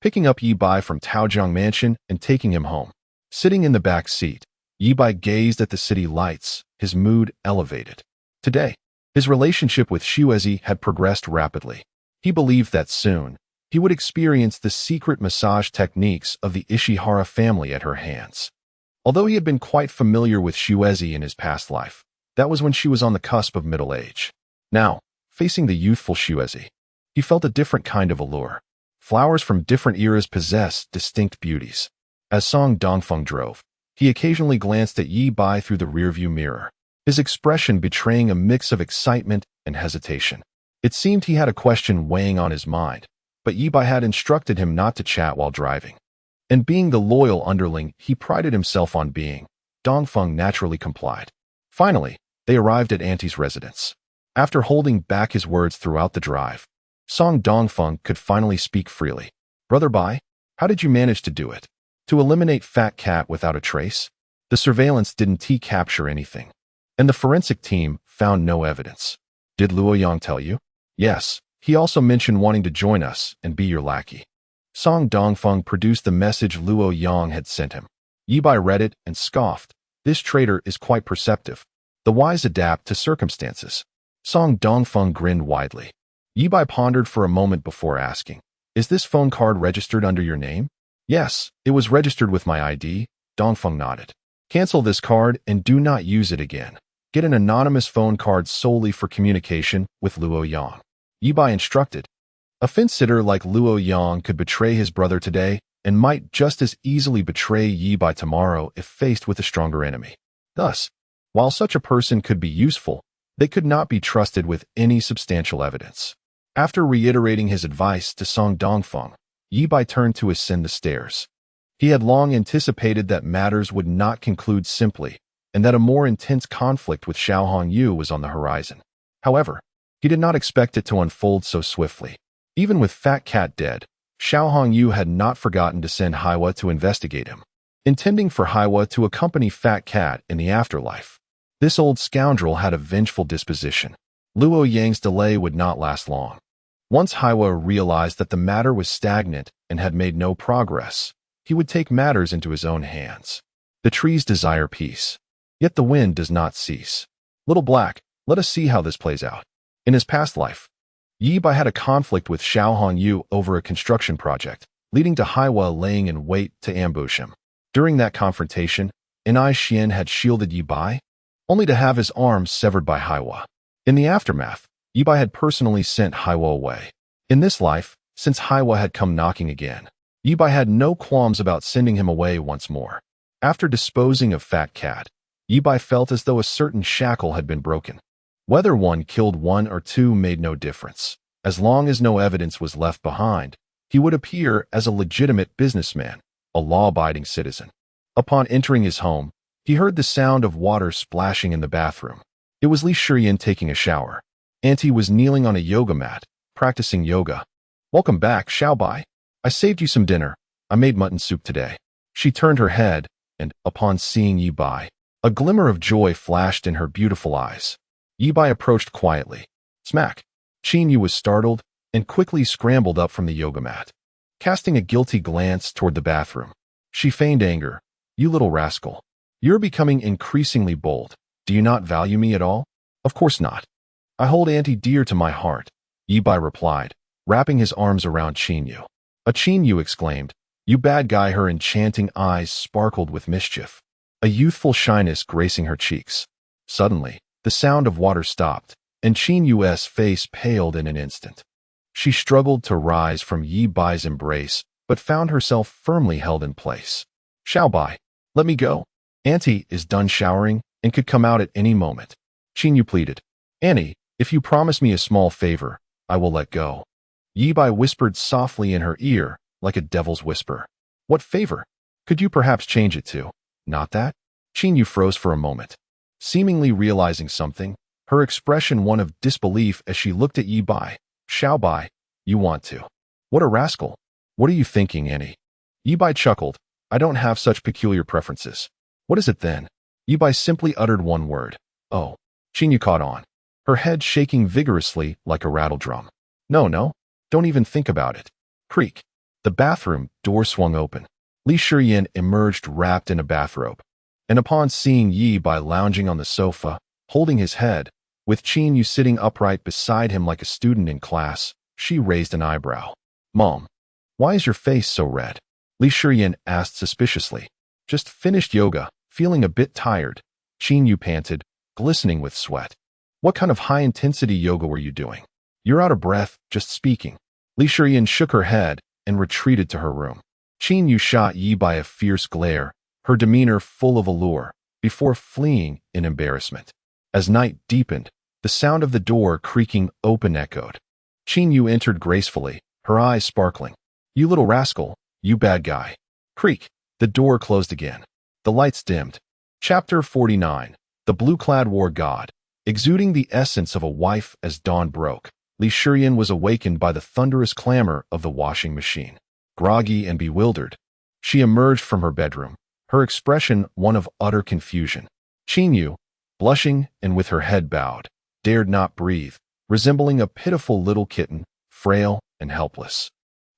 picking up Ye Bai from Taojiang Mansion and taking him home. Sitting in the back seat, Ye Bai gazed at the city lights, his mood elevated. Today, his relationship with Shuezi had progressed rapidly. He believed that soon, he would experience the secret massage techniques of the Ishihara family at her hands. Although he had been quite familiar with Shuezi in his past life, that was when she was on the cusp of middle age. Now, facing the youthful Shuezi, he felt a different kind of allure. Flowers from different eras possessed distinct beauties. As Song Dongfeng drove, he occasionally glanced at Ye Bai through the rearview mirror, his expression betraying a mix of excitement and hesitation. It seemed he had a question weighing on his mind, but Ye Bai had instructed him not to chat while driving. And being the loyal underling he prided himself on being, Dongfeng naturally complied. Finally, they arrived at Auntie's residence. After holding back his words throughout the drive, Song Dongfeng could finally speak freely. Brother Bai, how did you manage to do it? To eliminate Fat Cat without a trace? The surveillance didn't capture anything, and the forensic team found no evidence. Did Luo Yang tell you? Yes, he also mentioned wanting to join us and be your lackey. Song Dongfeng produced the message Luo Yang had sent him. Ye Bai read it and scoffed. This traitor is quite perceptive. The wise adapt to circumstances. Song Dongfeng grinned widely. Ye Bai pondered for a moment before asking, is this phone card registered under your name? Yes, it was registered with my ID, Dongfeng nodded. Cancel this card and do not use it again. Get an anonymous phone card solely for communication with Luo Yang. Ye Bai instructed. A fence-sitter like Luo Yang could betray his brother today and might just as easily betray Ye Bai tomorrow if faced with a stronger enemy. Thus, while such a person could be useful, they could not be trusted with any substantial evidence. After reiterating his advice to Song Dongfeng, Ye Bai turned to ascend the stairs. He had long anticipated that matters would not conclude simply, and that a more intense conflict with Xiao Hongyu was on the horizon. However, he did not expect it to unfold so swiftly. Even with Fat Cat dead, Xiao Hongyu had not forgotten to send Haiwa to investigate him, intending for Haiwa to accompany Fat Cat in the afterlife. This old scoundrel had a vengeful disposition. Luo Yang's delay would not last long. Once Haiwa realized that the matter was stagnant and had made no progress, he would take matters into his own hands. The trees desire peace, yet the wind does not cease. Little Black, let us see how this plays out. In his past life, Ye Bai had a conflict with Xiao Hongyu over a construction project, leading to Haiwa laying in wait to ambush him. During that confrontation, Enai Xian had shielded Ye Bai, only to have his arms severed by Haiwa. In the aftermath, Ye Bai had personally sent Haiwa away. In this life, since Haiwa had come knocking again, Ye Bai had no qualms about sending him away once more. After disposing of Fat Cat, Ye Bai felt as though a certain shackle had been broken. Whether one killed one or two made no difference. As long as no evidence was left behind, he would appear as a legitimate businessman, a law-abiding citizen. Upon entering his home, he heard the sound of water splashing in the bathroom. It was Li Shiyan taking a shower. Auntie was kneeling on a yoga mat, practicing yoga. Welcome back, Xiao Bai. I saved you some dinner. I made mutton soup today. She turned her head, and, upon seeing Ye Bai, a glimmer of joy flashed in her beautiful eyes. Ye Bai approached quietly. Smack! Qin Yu was startled and quickly scrambled up from the yoga mat. Casting a guilty glance toward the bathroom, she feigned anger. You little rascal. You're becoming increasingly bold. Do you not value me at all? Of course not. I hold Auntie dear to my heart, Ye Bai replied, wrapping his arms around Qin Yu. A Qin Yu exclaimed. You bad guy. Her enchanting eyes sparkled with mischief, a youthful shyness gracing her cheeks. Suddenly, the sound of water stopped, and Qin Yu's face paled in an instant. She struggled to rise from Ye Bai's embrace, but found herself firmly held in place. Xiao Bai, let me go. Auntie is done showering and could come out at any moment. Qin Yu pleaded. Annie, if you promise me a small favor, I will let go. Ye Bai whispered softly in her ear, like a devil's whisper. What favor? Could you perhaps change it to? Not that? Qin Yu froze for a moment, seemingly realizing something, her expression one of disbelief as she looked at Ye Bai. Xiao Bai, you want to? What a rascal. What are you thinking, Annie? Ye Bai chuckled. I don't have such peculiar preferences. What is it then? Ye Bai simply uttered one word. Oh. Qin Yu caught on, her head shaking vigorously like a rattle drum. No, don't even think about it. Creak. The bathroom door swung open. Li Shiyan emerged wrapped in a bathrobe, and upon seeing Ye Bai lounging on the sofa, holding his head, with Qin Yu sitting upright beside him like a student in class, she raised an eyebrow. "Mom, why is your face so red?" Li Shiyan asked suspiciously. "Just finished yoga, feeling a bit tired," Qin Yu panted, glistening with sweat. "What kind of high-intensity yoga were you doing? You're out of breath, just speaking." Li Shiyan shook her head and retreated to her room. Qin Yu shot Ye Bai a fierce glare, her demeanor full of allure, before fleeing in embarrassment. As night deepened, the sound of the door creaking open echoed. Qin Yu entered gracefully, her eyes sparkling. "You little rascal, you bad guy." Creak. The door closed again. The lights dimmed. Chapter 49. The blue-clad war god. Exuding the essence of a wife as dawn broke, Li Shiyan was awakened by the thunderous clamor of the washing machine. Groggy and bewildered, she emerged from her bedroom, her expression one of utter confusion. Qin Yu, blushing and with her head bowed, dared not breathe, resembling a pitiful little kitten, frail and helpless.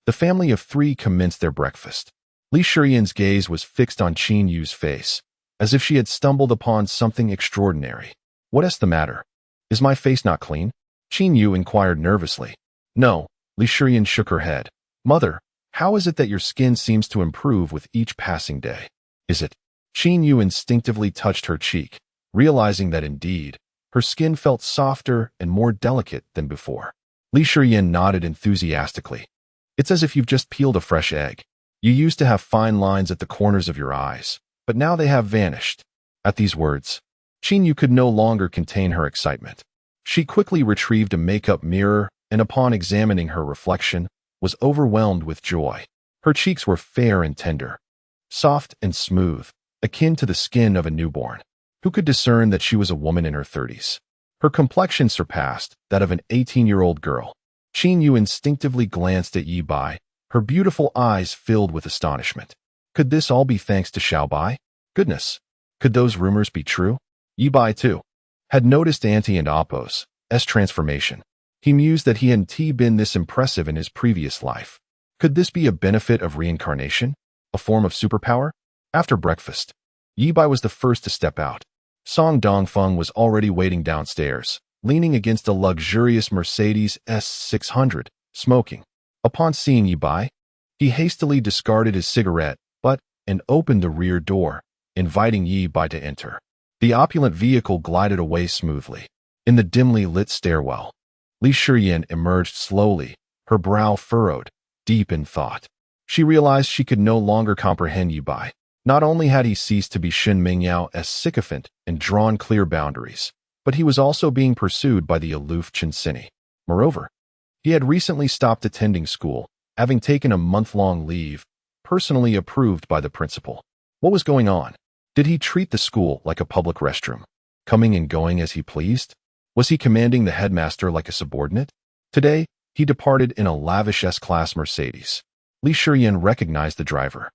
The family of three commenced their breakfast. Li Shiyan's gaze was fixed on Qin Yu's face, as if she had stumbled upon something extraordinary. "What is the matter? Is my face not clean?" Qin Yu inquired nervously. "No," Li Shiyan shook her head. "Mother, how is it that your skin seems to improve with each passing day? Is it?" Qin Yu instinctively touched her cheek, realizing that indeed, her skin felt softer and more delicate than before. Li Shiyan nodded enthusiastically. "It's as if you've just peeled a fresh egg. You used to have fine lines at the corners of your eyes, but now they have vanished." At these words, Qin Yu could no longer contain her excitement. She quickly retrieved a makeup mirror and upon examining her reflection, was overwhelmed with joy. Her cheeks were fair and tender, soft and smooth, akin to the skin of a newborn. Who could discern that she was a woman in her 30s? Her complexion surpassed that of an 18-year-old girl. Qin Yu instinctively glanced at Ye Bai, her beautiful eyes filled with astonishment. Could this all be thanks to Xiao Bai? Goodness, could those rumors be true? Ye Bai, too, had noticed Auntie and Appo's transformation. He mused that he hadn't been this impressive in his previous life. Could this be a benefit of reincarnation? A form of superpower? After breakfast, Ye Bai was the first to step out. Song Dongfeng was already waiting downstairs, leaning against a luxurious Mercedes S600, smoking. Upon seeing Ye Bai, he hastily discarded his cigarette and opened the rear door, inviting Ye Bai to enter. The opulent vehicle glided away smoothly. In the dimly lit stairwell, Li Shiyan emerged slowly, her brow furrowed, deep in thought. She realized she could no longer comprehend Ye Bai. Not only had he ceased to be Shen Mingyao sycophant and drawn clear boundaries, but he was also being pursued by the aloof Chen Sini. Moreover, he had recently stopped attending school, having taken a month-long leave, personally approved by the principal. What was going on? Did he treat the school like a public restroom, coming and going as he pleased? Was he commanding the headmaster like a subordinate? Today, he departed in a lavish S-Class Mercedes. Li Shiyan recognized the driver.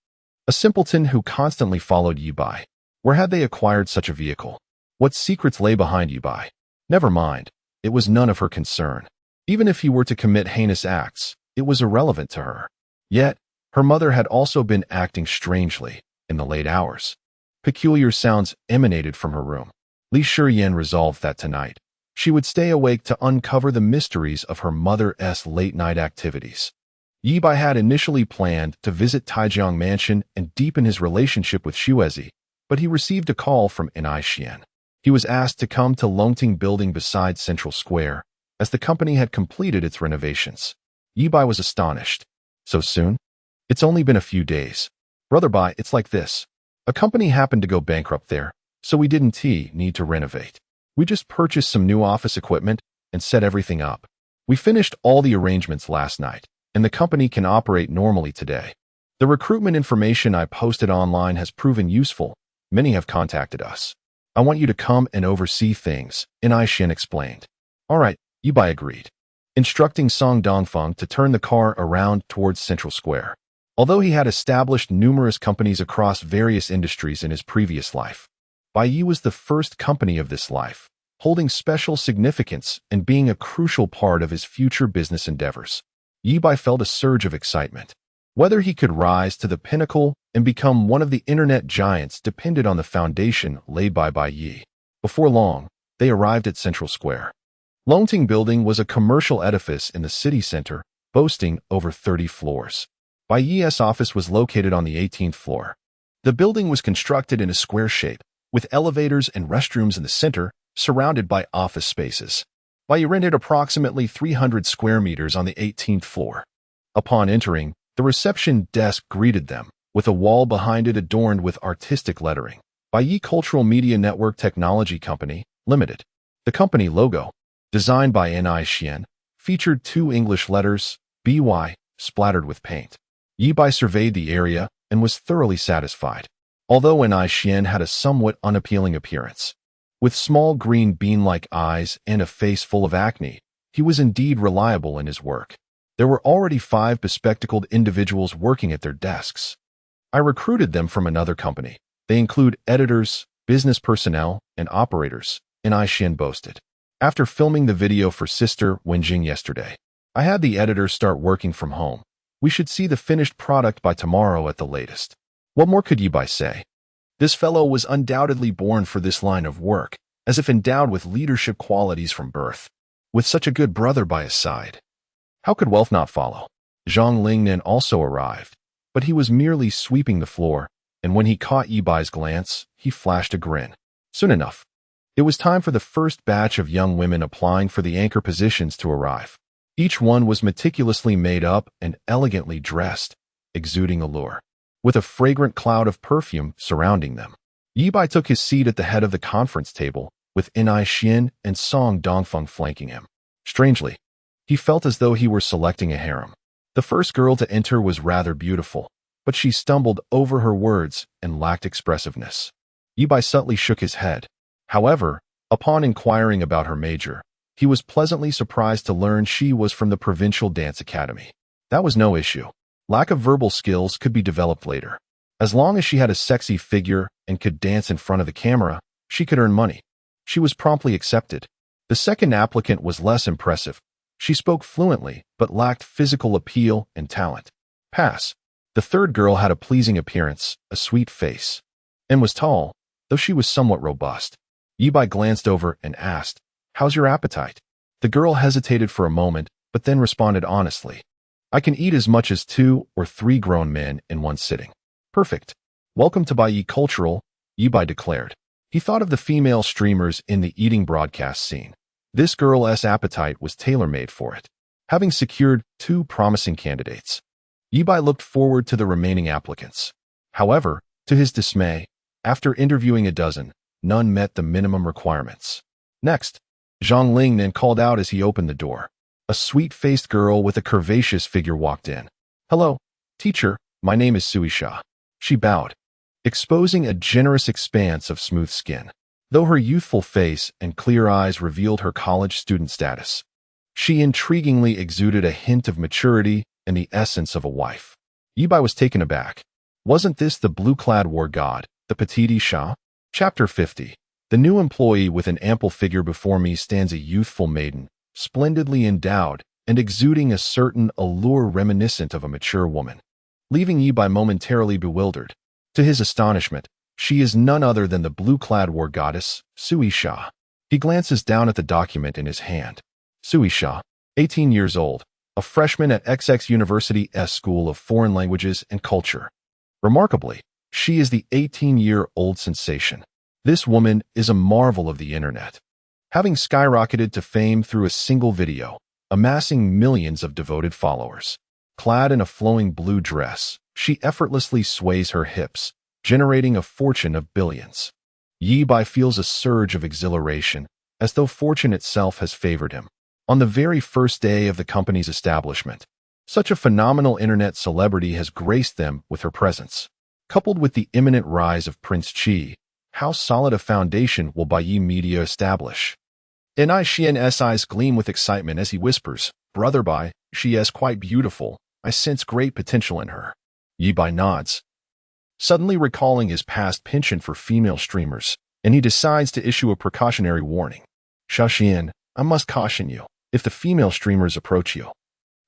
A simpleton who constantly followed Ye Bai. Where had they acquired such a vehicle? What secrets lay behind Ye Bai? Never mind, it was none of her concern. Even if he were to commit heinous acts, it was irrelevant to her. Yet, her mother had also been acting strangely in the late hours. Peculiar sounds emanated from her room. Li Shiyan resolved that tonight, she would stay awake to uncover the mysteries of her mother's late-night activities. Ye Bai had initially planned to visit Taijiang Mansion and deepen his relationship with Xuezi, but he received a call from N.I. Xian. He was asked to come to Longting Building beside Central Square, as the company had completed its renovations. Ye Bai was astonished. So soon? It's only been a few days. Brother Bai, it's like this. A company happened to go bankrupt there, so we didn't need to renovate. We just purchased some new office equipment and set everything up. We finished all the arrangements last night, and the company can operate normally today. The recruitment information I posted online has proven useful. Many have contacted us. I want you to come and oversee things, N.I. Xian explained. All right, Ye Bai agreed, instructing Song Dongfeng to turn the car around towards Central Square. Although he had established numerous companies across various industries in his previous life, Bai Yi was the first company of this life, holding special significance and being a crucial part of his future business endeavors. Ye Bai felt a surge of excitement. Whether he could rise to the pinnacle and become one of the internet giants depended on the foundation laid by Bai Ye. Before long, they arrived at Central Square. Longting Building was a commercial edifice in the city center, boasting over 30 floors. Bai Ye's office was located on the 18th floor. The building was constructed in a square shape, with elevators and restrooms in the center, surrounded by office spaces. Bai Ye rented approximately 300 square meters on the 18th floor. Upon entering, the reception desk greeted them, with a wall behind it adorned with artistic lettering. Bai Ye Cultural Media Network Technology Company, Limited. The company logo, designed by Ni, featured 2 English letters, BY, splattered with paint. Ye Bai surveyed the area and was thoroughly satisfied, although Ni had a somewhat unappealing appearance. With small green bean-like eyes and a face full of acne, he was indeed reliable in his work. There were already 5 bespectacled individuals working at their desks. I recruited them from another company. They include editors, business personnel, and operators, Ni boasted. After filming the video for Sister Wenjing yesterday, I had the editor start working from home. We should see the finished product by tomorrow at the latest. What more could Ye Bai say? This fellow was undoubtedly born for this line of work, as if endowed with leadership qualities from birth. With such a good brother by his side, how could wealth not follow? Zhang Lingnan also arrived, but he was merely sweeping the floor, and when he caught Ye Bai's glance, he flashed a grin. Soon enough, it was time for the first batch of young women applying for the anchor positions to arrive. Each one was meticulously made up and elegantly dressed, exuding allure, with a fragrant cloud of perfume surrounding them. Ye Bai took his seat at the head of the conference table, with Ni and Song Dongfeng flanking him. Strangely, he felt as though he were selecting a harem. The first girl to enter was rather beautiful, but she stumbled over her words and lacked expressiveness. Ye Bai subtly shook his head. However, upon inquiring about her major, he was pleasantly surprised to learn she was from the Provincial Dance Academy. That was no issue. Lack of verbal skills could be developed later. As long as she had a sexy figure and could dance in front of the camera, she could earn money. She was promptly accepted. The second applicant was less impressive. She spoke fluently, but lacked physical appeal and talent. Pass. The third girl had a pleasing appearance, a sweet face, and was tall, though she was somewhat robust. Ye Bai glanced over and asked, "How's your appetite?" The girl hesitated for a moment, but then responded honestly, "I can eat as much as 2 or 3 grown men in one sitting." Perfect. Welcome to Bai Ye Cultural, Ye Bai declared. He thought of the female streamers in the eating broadcast scene. This girl's appetite was tailor-made for it. Having secured 2 promising candidates, Ye Bai looked forward to the remaining applicants. However, to his dismay, after interviewing a dozen, none met the minimum requirements. Next, Zhang Lingnan called out as he opened the door. A sweet-faced girl with a curvaceous figure walked in. "Hello, teacher, my name is Suisha." She bowed, exposing a generous expanse of smooth skin. Though her youthful face and clear eyes revealed her college student status, she intriguingly exuded a hint of maturity and the essence of a wife. Ye Bai was taken aback. Wasn't this the blue-clad war god, the Petite Shah? Chapter 50. The new employee with an ample figure before me stands a youthful maiden, splendidly endowed and exuding a certain allure reminiscent of a mature woman, leaving Ye Bai momentarily bewildered. To his astonishment, she is none other than the blue-clad war goddess, Suisha. He glances down at the document in his hand. Suisha, 18 years old, a freshman at XX University's School of Foreign Languages and Culture. Remarkably, she is the 18-year-old sensation. This woman is a marvel of the internet, having skyrocketed to fame through a single video, amassing millions of devoted followers. Clad in a flowing blue dress, she effortlessly sways her hips, generating a fortune of billions. Ye Bai feels a surge of exhilaration, as though fortune itself has favored him. On the very first day of the company's establishment, such a phenomenal internet celebrity has graced them with her presence. Coupled with the imminent rise of Prince Chi, how solid a foundation will Bai Ye Media establish? Ni Xian's eyes gleam with excitement as he whispers, "Brother Bai, she is quite beautiful. I sense great potential in her." Ye Bai nods, suddenly recalling his past penchant for female streamers, and he decides to issue a precautionary warning. "Shaxian, I must caution you, if the female streamers approach you,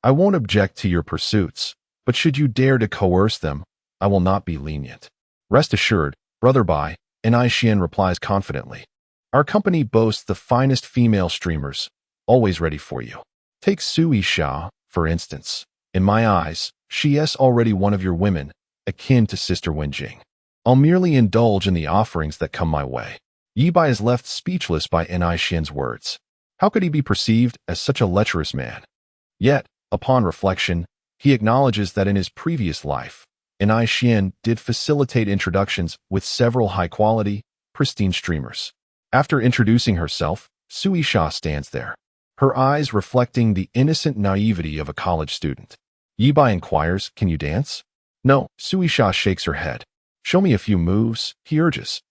I won't object to your pursuits, But should you dare to coerce them, I will not be lenient. Rest assured, Brother Bai, Xian replies confidently. Our company boasts the finest female streamers, always ready for you. Take Sui Sha, for instance. In my eyes, she is already one of your women, akin to Sister Wenjing. I'll merely indulge in the offerings that come my way. Ye Bai is left speechless by Xian's words. How could he be perceived as such a lecherous man? Yet, upon reflection, he acknowledges that in his previous life, Xian did facilitate introductions with several high-quality, pristine streamers. After introducing herself, Sui Sha stands there, her eyes reflecting the innocent naivety of a college student. Ye Bai inquires, "Can you dance?" "No," Sui Sha shakes her head. "Show me a few moves," he urges.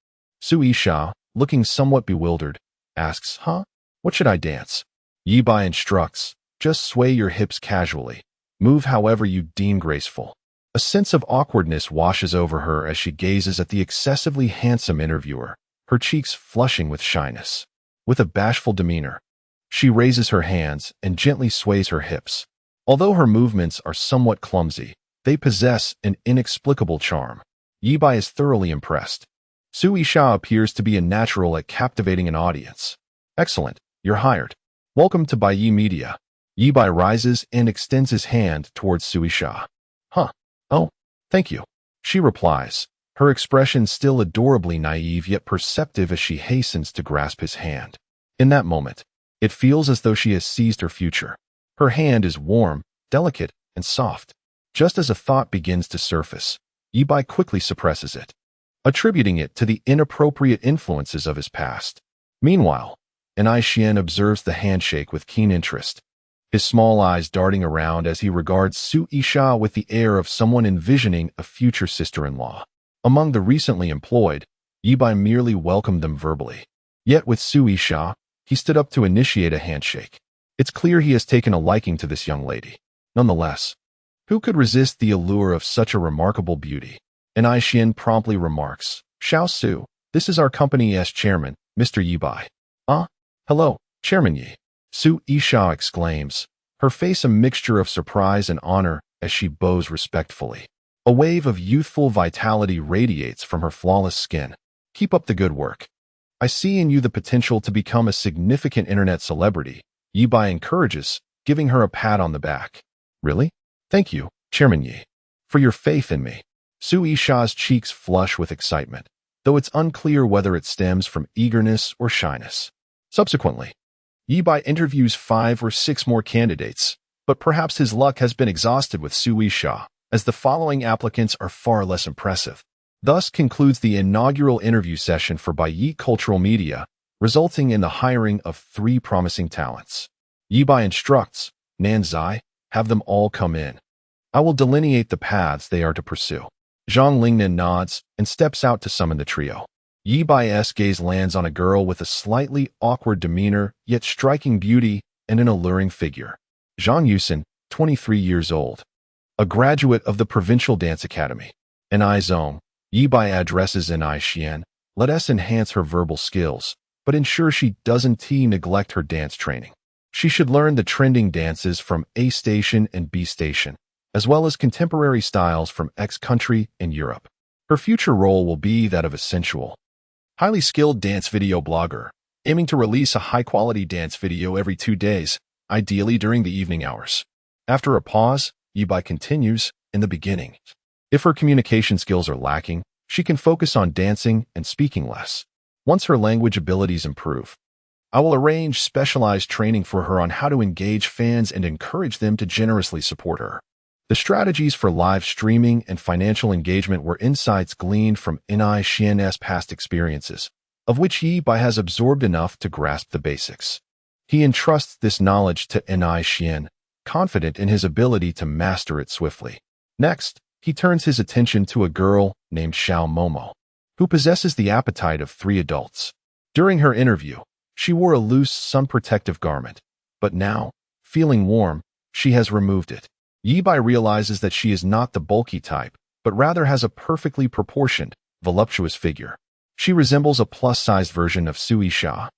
Sui Sha, looking somewhat bewildered, asks, "Huh? What should I dance?" Ye Bai instructs, "Just sway your hips casually. Move however you deem graceful." A sense of awkwardness washes over her as she gazes at the excessively handsome interviewer, her cheeks flushing with shyness. With a bashful demeanor, she raises her hands and gently sways her hips. Although her movements are somewhat clumsy, they possess an inexplicable charm. Ye Bai is thoroughly impressed. Sui Sha appears to be a natural at captivating an audience. "Excellent, you're hired. Welcome to Bai Yi Media." Ye Bai rises and extends his hand towards Sui Sha. "Huh. Oh, thank you," she replies, her expression still adorably naive yet perceptive as she hastens to grasp his hand. In that moment, it feels as though she has seized her future. Her hand is warm, delicate, and soft. Just as a thought begins to surface, Ye Bai quickly suppresses it, attributing it to the inappropriate influences of his past. Meanwhile, Xian observes the handshake with keen interest, his small eyes darting around as he regards Sui Sha with the air of someone envisioning a future sister-in-law. Among the recently employed, Ye Bai merely welcomed them verbally. Yet with Sui Sha, he stood up to initiate a handshake. It's clear he has taken a liking to this young lady. Nonetheless, who could resist the allure of such a remarkable beauty? Xian promptly remarks, "Xiao Su, this is our company's chairman, Mr. Ye Bai." "Ah, hello, Chairman Ye." Sui Sha exclaims, her face a mixture of surprise and honor as she bows respectfully. A wave of youthful vitality radiates from her flawless skin. "Keep up the good work. I see in you the potential to become a significant internet celebrity," Ye Bai encourages, giving her a pat on the back. "Really? Thank you, Chairman Ye, for your faith in me." Sui Sha's cheeks flush with excitement, though it's unclear whether it stems from eagerness or shyness. Subsequently, Ye Bai interviews 5 or 6 more candidates, but perhaps his luck has been exhausted with Sui Sha, as the following applicants are far less impressive. Thus concludes the inaugural interview session for Bai Yi Cultural Media, resulting in the hiring of 3 promising talents. Ye Bai instructs, "Nan Zai, have them all come in. I will delineate the paths they are to pursue." Zhang Lingnan nods and steps out to summon the trio. Ye Bai's gaze lands on a girl with a slightly awkward demeanor, yet striking beauty and an alluring figure. Zhang Yusin, 23 years old, a graduate of the Provincial Dance Academy. In Zong, Ye Bai addresses Xian, "Let us enhance her verbal skills, but ensure she doesn't neglect her dance training. She should learn the trending dances from A Station and B Station, as well as contemporary styles from X country and Europe. Her future role will be that of a sensual, highly skilled dance video blogger, aiming to release a high-quality dance video every 2 days, ideally during the evening hours." After a pause, Ye Bai continues, "In the beginning, if her communication skills are lacking, she can focus on dancing and speaking less. Once her language abilities improve, I will arrange specialized training for her on how to engage fans and encourage them to generously support her." The strategies for live streaming and financial engagement were insights gleaned from Xian's past experiences, of which Ye Bai has absorbed enough to grasp the basics. He entrusts this knowledge to Xian, confident in his ability to master it swiftly. Next, he turns his attention to a girl named Xiao Momo, who possesses the appetite of 3 adults. During her interview, she wore a loose sun-protective garment, but now, feeling warm, she has removed it. Ye Bai realizes that she is not the bulky type, but rather has a perfectly proportioned, voluptuous figure. She resembles a plus-sized version of Sui Sha,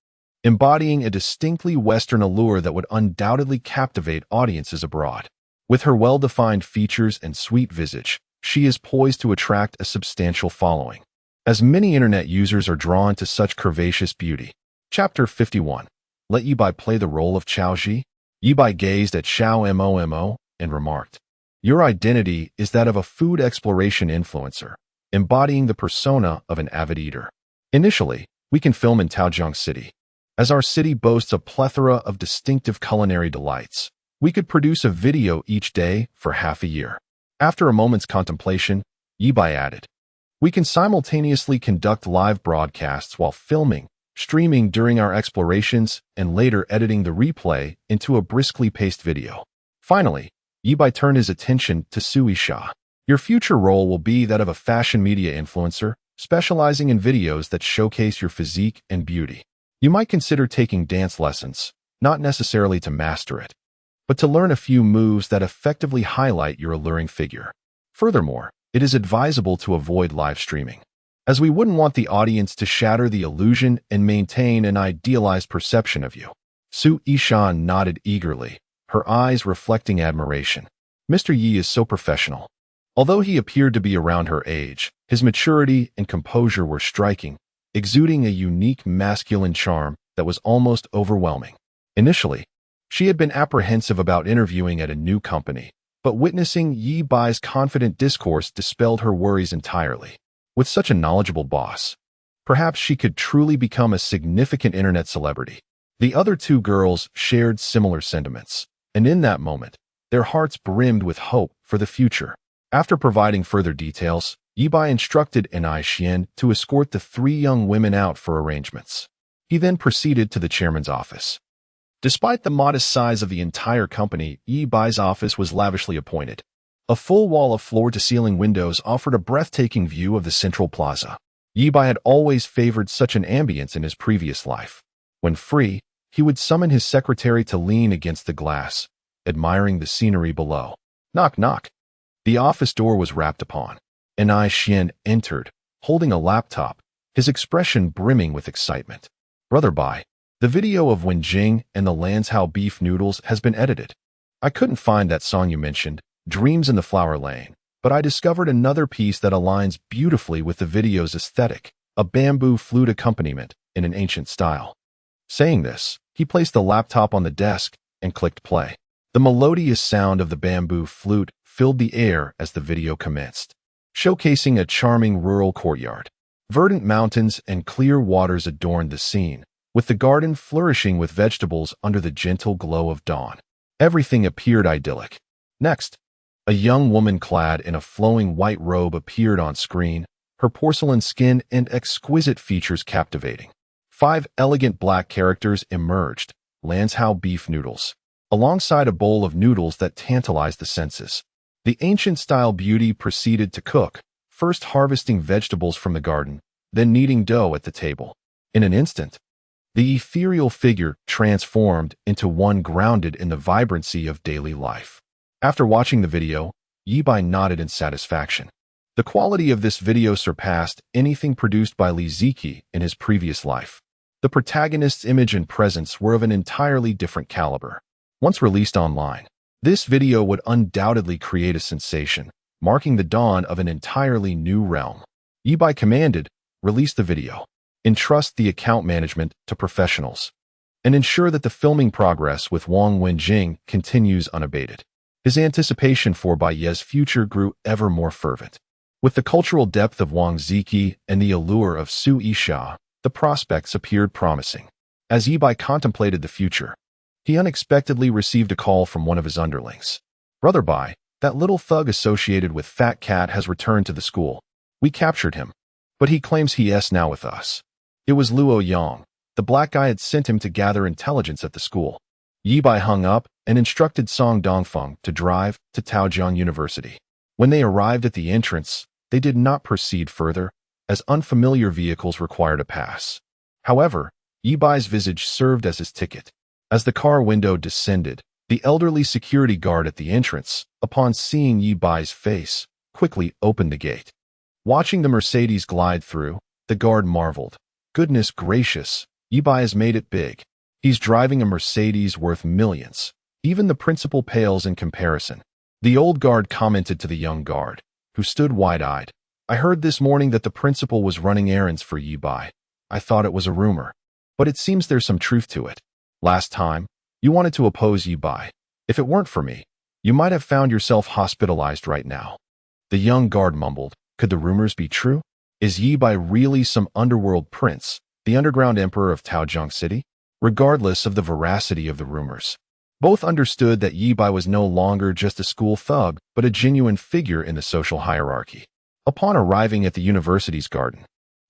embodying a distinctly Western allure that would undoubtedly captivate audiences abroad. With her well-defined features and sweet visage, she is poised to attract a substantial following, as many internet users are drawn to such curvaceous beauty. Chapter 51. Let Ye Bai play the role of Chao Ji? Ye Bai gazed at Xiao Mo and remarked, "Your identity is that of a food exploration influencer, embodying the persona of an avid eater. Initially, we can film in Taojiang City. As our city boasts a plethora of distinctive culinary delights, we could produce a video each day for half a year." After a moment's contemplation, Ye Bai added, "We can simultaneously conduct live broadcasts while filming, streaming during our explorations, and later editing the replay into a briskly paced video." Finally, Ye Bai turned his attention to Sui Sha. "Your future role will be that of a fashion media influencer, specializing in videos that showcase your physique and beauty. You might consider taking dance lessons, not necessarily to master it, but to learn a few moves that effectively highlight your alluring figure. Furthermore, it is advisable to avoid live streaming, as we wouldn't want the audience to shatter the illusion and maintain an idealized perception of you." Su Ishan nodded eagerly, her eyes reflecting admiration. Mr. Yi is so professional. Although he appeared to be around her age, his maturity and composure were striking, exuding a unique masculine charm that was almost overwhelming. Initially, she had been apprehensive about interviewing at a new company, but witnessing Ye Bai's confident discourse dispelled her worries entirely. With such a knowledgeable boss, perhaps she could truly become a significant internet celebrity. The other two girls shared similar sentiments, and in that moment, their hearts brimmed with hope for the future. After providing further details, Ye Bai instructed Anai Xian to escort the three young women out for arrangements. He then proceeded to the chairman's office. Despite the modest size of the entire company, Ye Bai's office was lavishly appointed. A full wall of floor-to-ceiling windows offered a breathtaking view of the central plaza. Ye Bai had always favored such an ambience in his previous life. When free, he would summon his secretary to lean against the glass, admiring the scenery below. Knock, knock. The office door was rapped upon. Anai Xian entered, holding a laptop, his expression brimming with excitement. "Brother Bai, the video of Wenjing and the Lanzhou beef noodles has been edited. I couldn't find that song you mentioned, Dreams in the Flower Lane, but I discovered another piece that aligns beautifully with the video's aesthetic, a bamboo flute accompaniment in an ancient style." Saying this, he placed the laptop on the desk and clicked play. The melodious sound of the bamboo flute filled the air as the video commenced, showcasing a charming rural courtyard. Verdant mountains and clear waters adorned the scene, with the garden flourishing with vegetables under the gentle glow of dawn. Everything appeared idyllic. Next, a young woman clad in a flowing white robe appeared on screen, her porcelain skin and exquisite features captivating. 5 elegant black characters emerged, Lanzhou beef noodles, alongside a bowl of noodles that tantalized the senses. The ancient-style beauty proceeded to cook, first harvesting vegetables from the garden, then kneading dough at the table. In an instant, the ethereal figure transformed into one grounded in the vibrancy of daily life. After watching the video, Ye Bai nodded in satisfaction. The quality of this video surpassed anything produced by Li Ziki in his previous life. The protagonist's image and presence were of an entirely different caliber. Once released online, this video would undoubtedly create a sensation, marking the dawn of an entirely new realm. Ye Bai commanded, "Release the video. Entrust the account management to professionals, and ensure that the filming progress with Wang Wenjing continues unabated." His anticipation for Bai Ye's future grew ever more fervent. With the cultural depth of Wang Ziki and the allure of Su Isha, the prospects appeared promising. As Ye Bai contemplated the future, he unexpectedly received a call from one of his underlings. "Brother Bai, that little thug associated with Fat Cat has returned to the school. We captured him, but he claims he is now with us." It was Luo Yang. The black guy had sent him to gather intelligence at the school. Ye Bai hung up and instructed Song Dongfeng to drive to Taojiang University. When they arrived at the entrance, they did not proceed further, as unfamiliar vehicles required a pass. However, Ye Bai's visage served as his ticket. As the car window descended, the elderly security guard at the entrance, upon seeing Ye Bai's face, quickly opened the gate. Watching the Mercedes glide through, the guard marveled. "Goodness gracious, Ye Bai has made it big. He's driving a Mercedes worth millions. Even the principal pales in comparison." The old guard commented to the young guard, who stood wide-eyed. I heard this morning that the principal was running errands for Ye Bai. I thought it was a rumor, but it seems there's some truth to it. Last time, you wanted to oppose Ye Bai. If it weren't for me, you might have found yourself hospitalized right now. The young guard mumbled, could the rumors be true? Is Ye Bai really some underworld prince, the underground emperor of Taojiang City? Regardless of the veracity of the rumors, both understood that Ye Bai was no longer just a school thug, but a genuine figure in the social hierarchy. Upon arriving at the university's garden,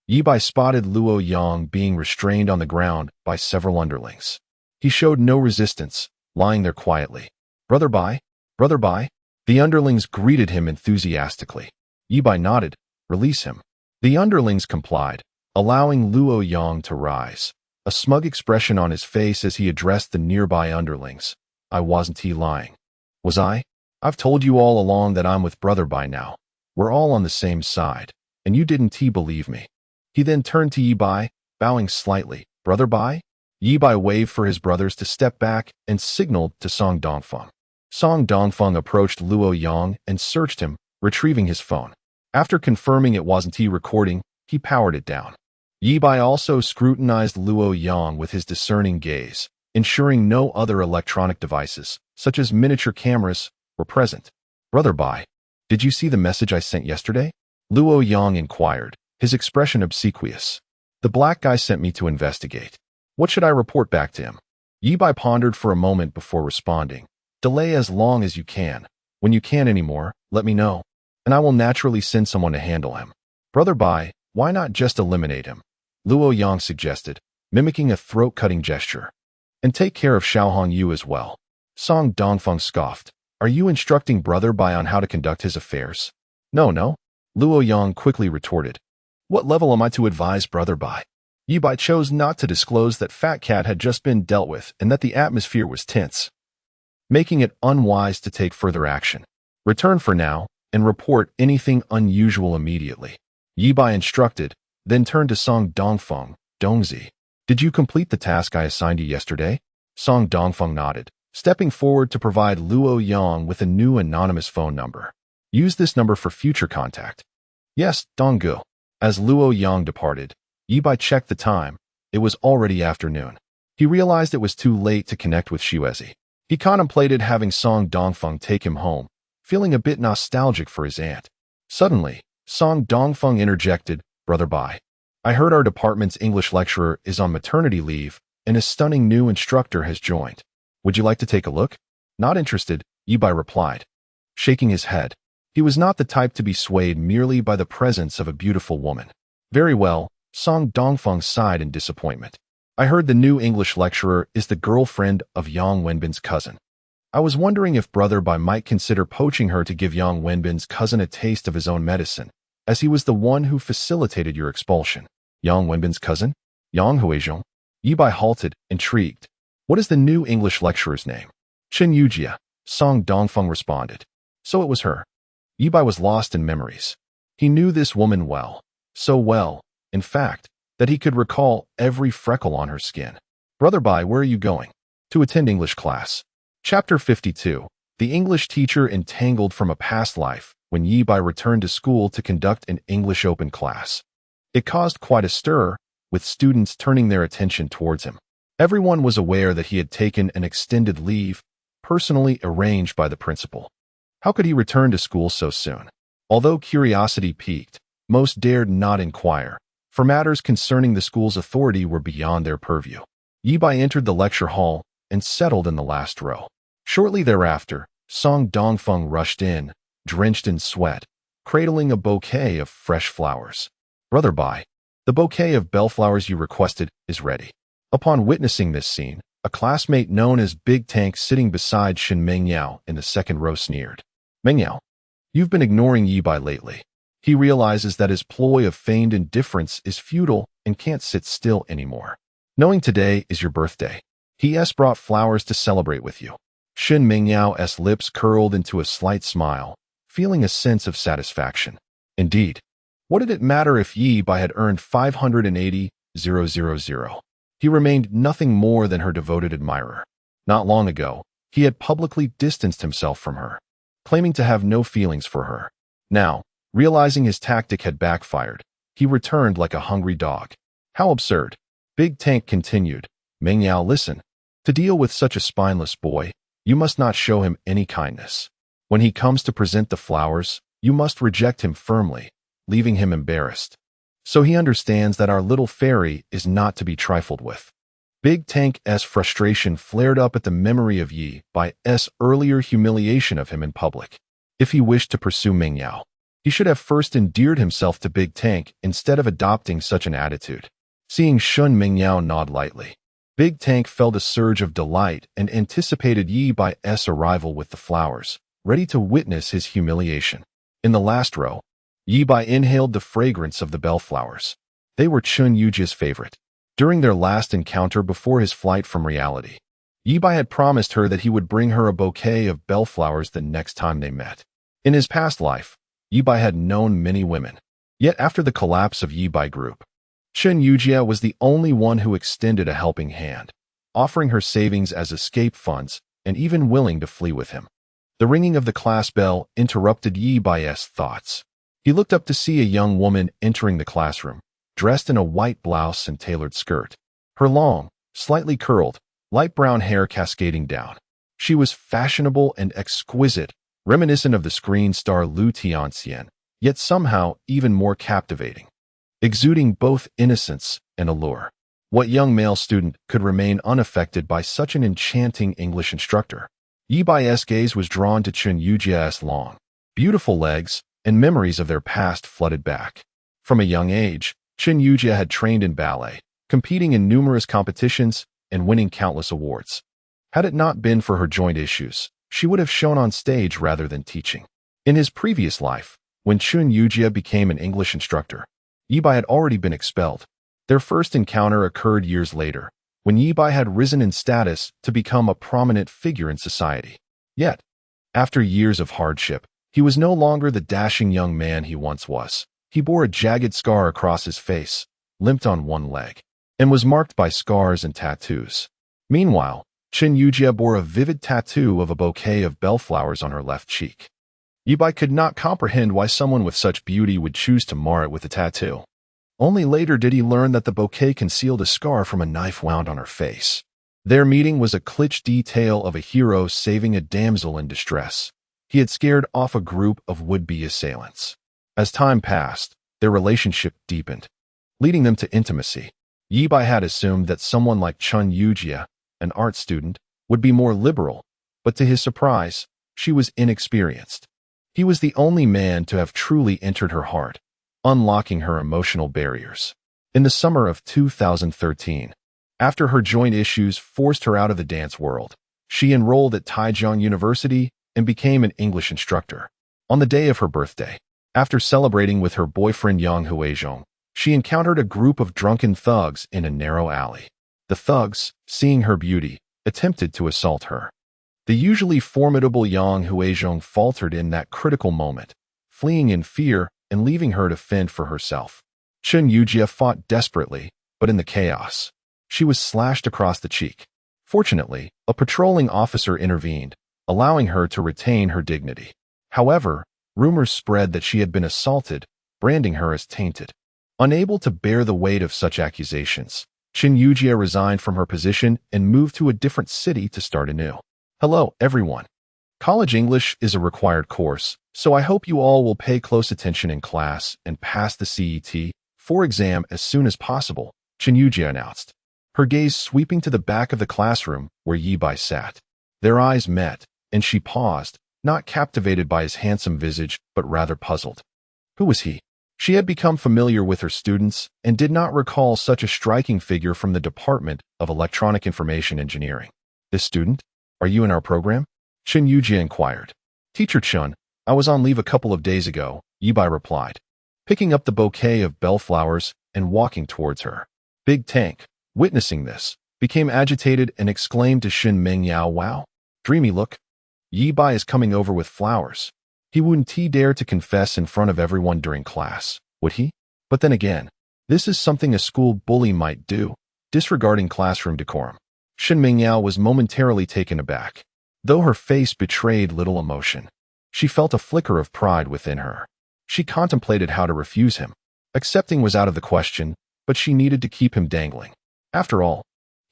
Ye Bai spotted Luo Yang being restrained on the ground by several underlings. He showed no resistance, lying there quietly. Brother Bai? Brother Bai? The underlings greeted him enthusiastically. Ye Bai nodded. Release him. The underlings complied, allowing Luo Yang to rise, a smug expression on his face as he addressed the nearby underlings. I wasn't lying. Was I? I've told you all along that I'm with Brother Bai now. We're all on the same side, and you didn't believe me. He then turned to Ye Bai, bowing slightly. Brother Bai? Ye Bai waved for his brothers to step back and signaled to Song Dongfeng. Song Dongfeng approached Luo Yang and searched him, retrieving his phone. After confirming it wasn't recording, he powered it down. Ye Bai also scrutinized Luo Yang with his discerning gaze, ensuring no other electronic devices, such as miniature cameras, were present. Brother Bai, did you see the message I sent yesterday? Luo Yang inquired, his expression obsequious. The black guy sent me to investigate. What should I report back to him? Ye Bai pondered for a moment before responding. Delay as long as you can. When you can't anymore, let me know, and I will naturally send someone to handle him. Brother Bai, why not just eliminate him? Luo Yang suggested, mimicking a throat-cutting gesture. And take care of Xiaohong Yu as well. Song Dongfeng scoffed. Are you instructing Brother Bai on how to conduct his affairs? No. Luo Yang quickly retorted. What level am I to advise Brother Bai? Ye Bai chose not to disclose that Fat Cat had just been dealt with and that the atmosphere was tense, making it unwise to take further action. Return for now and report anything unusual immediately. Ye Bai instructed, then turned to Song Dongfeng. Dongzi, did you complete the task I assigned you yesterday? Song Dongfeng nodded, stepping forward to provide Luo Yang with a new anonymous phone number. Use this number for future contact. Yes, Donggu. As Luo Yang departed, Ye Bai checked the time. It was already afternoon. He realized it was too late to connect with Xuezi. He contemplated having Song Dongfeng take him home, feeling a bit nostalgic for his aunt. Suddenly, Song Dongfeng interjected, Brother Bai, I heard our department's English lecturer is on maternity leave, and a stunning new instructor has joined. Would you like to take a look? Not interested, Ye Bai replied, shaking his head. He was not the type to be swayed merely by the presence of a beautiful woman. Very well, Song Dongfeng sighed in disappointment. I heard the new English lecturer is the girlfriend of Yang Wenbin's cousin. I was wondering if Brother Bai might consider poaching her to give Yang Wenbin's cousin a taste of his own medicine, as he was the one who facilitated your expulsion. Yang Wenbin's cousin? Yang Huizhong? Ye Bai halted, intrigued. What is the new English lecturer's name? Chen Yujia, Song Dongfeng responded. So it was her. Ye Bai was lost in memories. He knew this woman well, so well, in fact, that he could recall every freckle on her skin. Brother Bai, where are you going? To attend English class. Chapter 52. The English teacher entangled from a past life when Ye Bai returned to school to conduct an English open class. It caused quite a stir, with students turning their attention towards him. Everyone was aware that he had taken an extended leave, personally arranged by the principal. How could he return to school so soon? Although curiosity piqued, most dared not inquire, for matters concerning the school's authority were beyond their purview. Ye Bai entered the lecture hall and settled in the last row. Shortly thereafter, Song Dongfeng rushed in, drenched in sweat, cradling a bouquet of fresh flowers. Brother Bai, the bouquet of bellflowers you requested is ready. Upon witnessing this scene, a classmate known as Big Tank sitting beside Shin Mengyao in the second row sneered. Mengyao, you've been ignoring Ye Bai lately. He realizes that his ploy of feigned indifference is futile and can't sit still anymore. Knowing today is your birthday, he brought flowers to celebrate with you. Shin Mengyao's lips curled into a slight smile, feeling a sense of satisfaction. Indeed, what did it matter if Ye Bai had earned 580,000? He remained nothing more than her devoted admirer. Not long ago, he had publicly distanced himself from her. claiming to have no feelings for her. Now, realizing his tactic had backfired, he returned like a hungry dog. How absurd. Big Tank continued. Meng Yao, listen. To deal with such a spineless boy, you must not show him any kindness. When he comes to present the flowers, you must reject him firmly, leaving him embarrassed. So he understands that our little fairy is not to be trifled with. Big Tank's frustration flared up at the memory of Ye Bai's earlier humiliation of him in public. If he wished to pursue Meng Yao, he should have first endeared himself to Big Tank instead of adopting such an attitude. Seeing Shun Meng Yao nod lightly, Big Tank felt a surge of delight and anticipated Ye Bai's arrival with the flowers, ready to witness his humiliation. In the last row, Ye Bai inhaled the fragrance of the bellflowers. They were Chun Yujia's favorite. During their last encounter before his flight from reality, Ye Bai had promised her that he would bring her a bouquet of bellflowers the next time they met. In his past life, Ye Bai had known many women. Yet after the collapse of Ye Bai Group, Chun Yujia was the only one who extended a helping hand, offering her savings as escape funds and even willing to flee with him. The ringing of the class bell interrupted Ye Bai's thoughts. He looked up to see a young woman entering the classroom, dressed in a white blouse and tailored skirt. Her long, slightly curled, light brown hair cascading down. She was fashionable and exquisite, reminiscent of the screen star Lu Tianxian, yet somehow even more captivating, exuding both innocence and allure. What young male student could remain unaffected by such an enchanting English instructor? Ye Bai's gaze was drawn to Chun Yujia's long, beautiful legs, and memories of their past flooded back. From a young age, Chun Yujia had trained in ballet, competing in numerous competitions and winning countless awards. Had it not been for her joint issues, she would have shown on stage rather than teaching. In his previous life, when Chun Yujia became an English instructor, Ye Bai had already been expelled. Their first encounter occurred years later, when Ye Bai had risen in status to become a prominent figure in society. Yet, after years of hardship, he was no longer the dashing young man he once was. He bore a jagged scar across his face, limped on one leg, and was marked by scars and tattoos. Meanwhile, Chun Yujia bore a vivid tattoo of a bouquet of bellflowers on her left cheek. Ye Bai could not comprehend why someone with such beauty would choose to mar it with a tattoo. Only later did he learn that the bouquet concealed a scar from a knife wound on her face. Their meeting was a cliché tale of a hero saving a damsel in distress. He had scared off a group of would-be assailants. As time passed, their relationship deepened, leading them to intimacy. Ye Bai had assumed that someone like Chun Yujia, an art student, would be more liberal, but to his surprise, she was inexperienced. He was the only man to have truly entered her heart, unlocking her emotional barriers. In the summer of 2013, after her joint issues forced her out of the dance world, she enrolled at Taichung University and became an English instructor. On the day of her birthday, after celebrating with her boyfriend Yang Huizhong, she encountered a group of drunken thugs in a narrow alley. The thugs, seeing her beauty, attempted to assault her. The usually formidable Yang Huizhong faltered in that critical moment, fleeing in fear and leaving her to fend for herself. Chun Yujia fought desperately, but in the chaos, she was slashed across the cheek. Fortunately, a patrolling officer intervened, allowing her to retain her dignity. However, rumors spread that she had been assaulted, branding her as tainted. Unable to bear the weight of such accusations, Chun Yujia resigned from her position and moved to a different city to start anew. Hello, everyone. College English is a required course, so I hope you all will pay close attention in class and pass the CET4 exam as soon as possible, Chun Yujia announced, her gaze sweeping to the back of the classroom where Ye Bai sat. Their eyes met, and she paused, not captivated by his handsome visage, but rather puzzled. Who was he? She had become familiar with her students and did not recall such a striking figure from the Department of Electronic Information Engineering. This student? Are you in our program? Chun Yujia inquired. Teacher Chun, I was on leave a couple of days ago, Ye Bai replied, picking up the bouquet of bellflowers and walking towards her. Big Tank, witnessing this, became agitated and exclaimed to Shin Meng Yao, wow, dreamy look. Ye Bai is coming over with flowers. He wouldn't dare to confess in front of everyone during class, would he? But then again, this is something a school bully might do, disregarding classroom decorum. Shin Meng Yao was momentarily taken aback, though her face betrayed little emotion. She felt a flicker of pride within her. She contemplated how to refuse him. Accepting was out of the question, but she needed to keep him dangling. After all,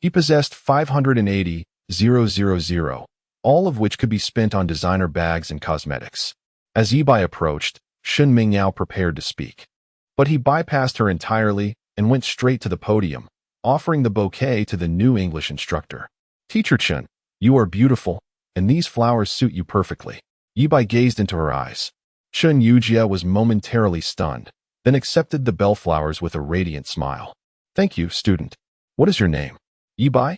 he possessed 580,000, all of which could be spent on designer bags and cosmetics. As Ye Bai approached, Shun Mingyao prepared to speak. But he bypassed her entirely and went straight to the podium, offering the bouquet to the new English instructor. Teacher Chun, you are beautiful, and these flowers suit you perfectly. Ye Bai gazed into her eyes. Chun Yujia was momentarily stunned, then accepted the bellflowers with a radiant smile. Thank you, student. What is your name? Ye Bai?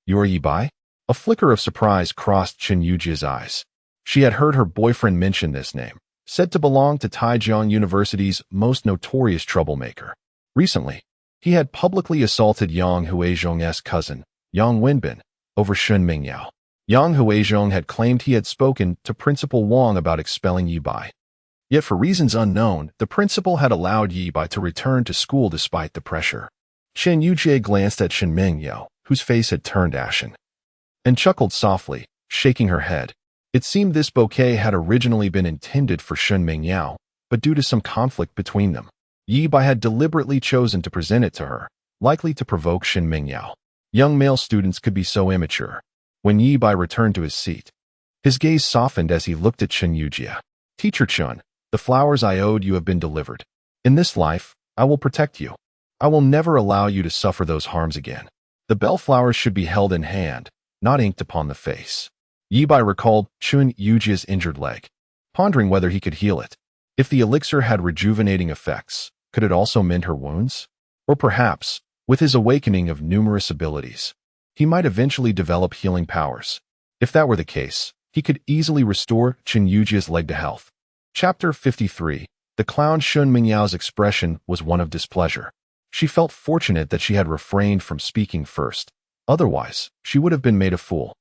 You are Ye Bai? A flicker of surprise crossed Chun Yujia's eyes. She had heard her boyfriend mention this name, said to belong to Taijiang University's most notorious troublemaker. Recently, he had publicly assaulted Yang Huizhong's cousin, Yang Wenbin, over Shun Mingyao. Yang Huizhong had claimed he had spoken to Principal Wang about expelling Ye Bai. Yet for reasons unknown, the principal had allowed Ye Bai to return to school despite the pressure. Chen Yujie glanced at Shun Mingyao, whose face had turned ashen, and chuckled softly, shaking her head. It seemed this bouquet had originally been intended for Shun Mingyao, but due to some conflict between them, Ye Bai had deliberately chosen to present it to her, likely to provoke Shun Mingyao. Young male students could be so immature. When Ye Bai returned to his seat, his gaze softened as he looked at Chun Yujia. Teacher Chun, the flowers I owed you have been delivered. In this life, I will protect you. I will never allow you to suffer those harms again. The bellflowers should be held in hand, not inked upon the face. Ye Bai recalled Chun Yujia's injured leg, pondering whether he could heal it. If the elixir had rejuvenating effects, could it also mend her wounds? Or perhaps, with his awakening of numerous abilities, he might eventually develop healing powers. If that were the case, he could easily restore Chun Yujia's leg to health. Chapter 53. The clown Shun Mingyao's expression was one of displeasure. She felt fortunate that she had refrained from speaking first. Otherwise, she would have been made a fool.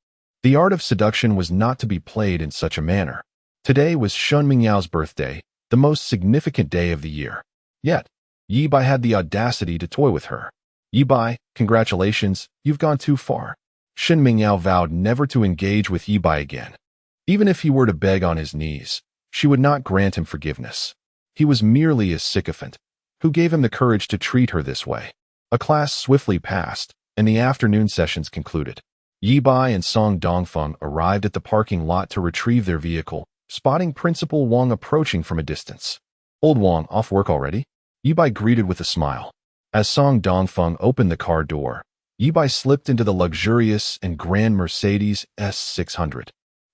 The art of seduction was not to be played in such a manner. Today was Shun Mingyao's birthday, the most significant day of the year. Yet, Ye Bai had the audacity to toy with her. Ye Bai, congratulations, you've gone too far. Shun Mingyao vowed never to engage with Ye Bai again. Even if he were to beg on his knees, she would not grant him forgiveness. He was merely a sycophant, who gave him the courage to treat her this way. A class swiftly passed, and the afternoon sessions concluded. Ye Bai and Song Dongfeng arrived at the parking lot to retrieve their vehicle, spotting Principal Wang approaching from a distance. Old Wang, off work already? Ye Bai greeted with a smile. As Song Dongfeng opened the car door, Ye Bai slipped into the luxurious and grand Mercedes S600,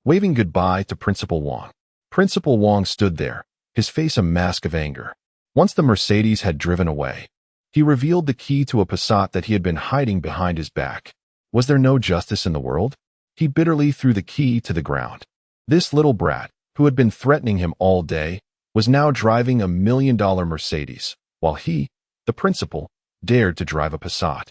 waving goodbye to Principal Wang. Principal Wang stood there, his face a mask of anger. Once the Mercedes had driven away, he revealed the key to a Passat that he had been hiding behind his back. Was there no justice in the world? He bitterly threw the key to the ground. This little brat, who had been threatening him all day, was now driving a $1 million Mercedes, while he, the principal, dared to drive a Passat.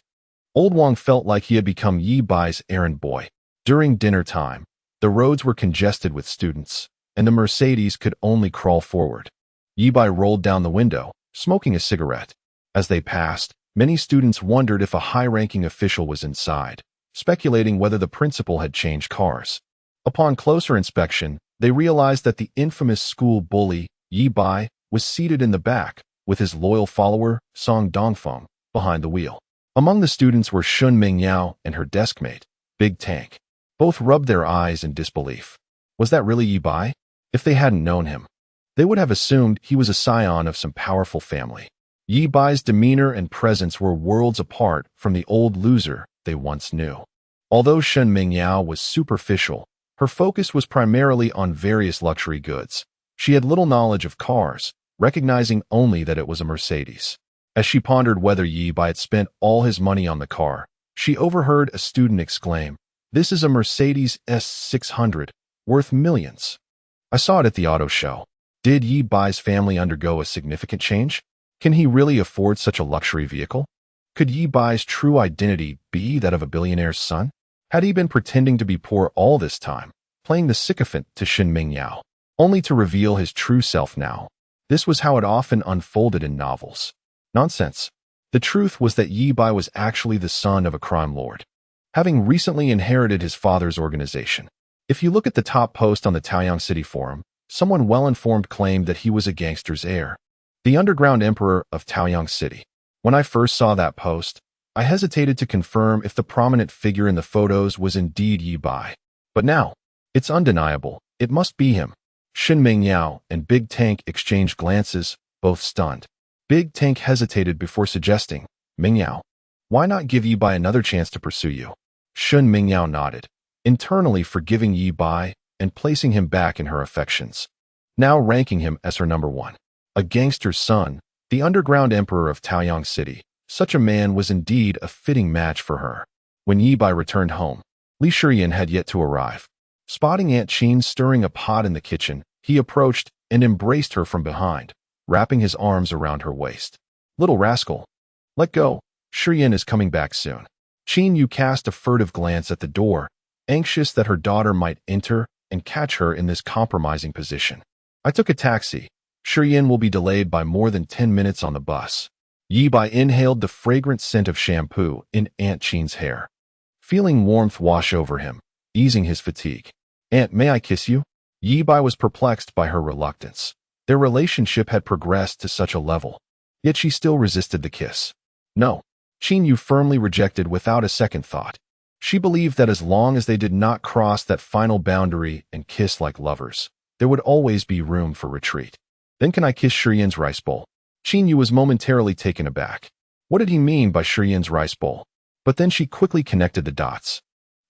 Old Wang felt like he had become Ye Bai's errand boy. During dinner time, the roads were congested with students, and the Mercedes could only crawl forward. Ye Bai rolled down the window, smoking a cigarette. As they passed, many students wondered if a high-ranking official was inside, speculating whether the principal had changed cars. Upon closer inspection, they realized that the infamous school bully, Ye Bai, was seated in the back, with his loyal follower, Song Dongfeng, behind the wheel. Among the students were Shun Mingyao and her deskmate, Big Tank. Both rubbed their eyes in disbelief. Was that really Ye Bai? If they hadn't known him, they would have assumed he was a scion of some powerful family. Ye Bai's demeanor and presence were worlds apart from the old loser they once knew. Although Shun Mingyao was superficial, her focus was primarily on various luxury goods. She had little knowledge of cars, recognizing only that it was a Mercedes. As she pondered whether Ye Bai had spent all his money on the car, she overheard a student exclaim, "This is a Mercedes S600, worth millions. I saw it at the auto show." Did Ye Bai's family undergo a significant change? Can he really afford such a luxury vehicle? Could Ye Bai's true identity be that of a billionaire's son? Had he been pretending to be poor all this time, playing the sycophant to Shun Mingyao, only to reveal his true self now? This was how it often unfolded in novels. Nonsense. The truth was that Ye Bai was actually the son of a crime lord, having recently inherited his father's organization. If you look at the top post on the Taoyang City Forum, Someone well-informed claimed that he was a gangster's heir, the underground emperor of Taoyang City. When I first saw that post, I hesitated to confirm if the prominent figure in the photos was indeed Ye Bai. But now, it's undeniable. It must be him. Shin Mingyao and Big Tank exchanged glances, both stunned. Big Tank hesitated before suggesting, Mingyao, why not give Ye Bai another chance to pursue you? Shun Mingyao nodded, internally forgiving Ye Bai and placing him back in her affections, now ranking him as her number one. A gangster's son, the underground emperor of Taoyang City. Such a man was indeed a fitting match for her. When Ye Bai returned home, Li Shiyan had yet to arrive. Spotting Aunt Qin stirring a pot in the kitchen, he approached and embraced her from behind, wrapping his arms around her waist. Little rascal, let go. Shiyan is coming back soon. Qin Yu cast a furtive glance at the door, anxious that her daughter might enter and catch her in this compromising position. I took a taxi. Shiyan will be delayed by more than 10 minutes on the bus. Ye Bai inhaled the fragrant scent of shampoo in Aunt Qin's hair, feeling warmth wash over him, easing his fatigue. Aunt, may I kiss you? Ye Bai was perplexed by her reluctance. Their relationship had progressed to such a level, yet she still resisted the kiss. No. Qin Yu firmly rejected without a second thought. She believed that as long as they did not cross that final boundary and kiss like lovers, there would always be room for retreat. Then can I kiss Shiyan's rice bowl? Qin Yu was momentarily taken aback. What did he mean by Shiyan's rice bowl? But then she quickly connected the dots.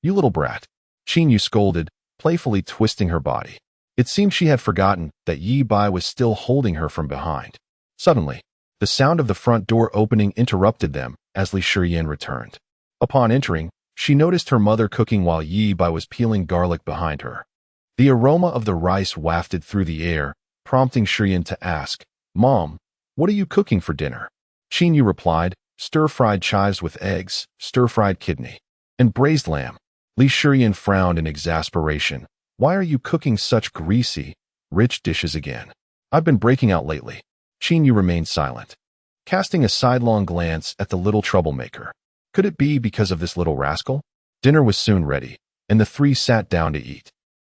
You little brat. Qin Yu scolded, playfully twisting her body. It seemed she had forgotten that Ye Bai was still holding her from behind. Suddenly, the sound of the front door opening interrupted them as Li Shiyan returned. Upon entering, she noticed her mother cooking while Ye Bai was peeling garlic behind her. The aroma of the rice wafted through the air, prompting Shiyan to ask, Mom, what are you cooking for dinner? Qin Yu replied, stir-fried chives with eggs, stir-fried kidney, and braised lamb. Li Shiyan frowned in exasperation. Why are you cooking such greasy, rich dishes again? I've been breaking out lately. Qin Yu remained silent, casting a sidelong glance at the little troublemaker. Could it be because of this little rascal? Dinner was soon ready, and the three sat down to eat.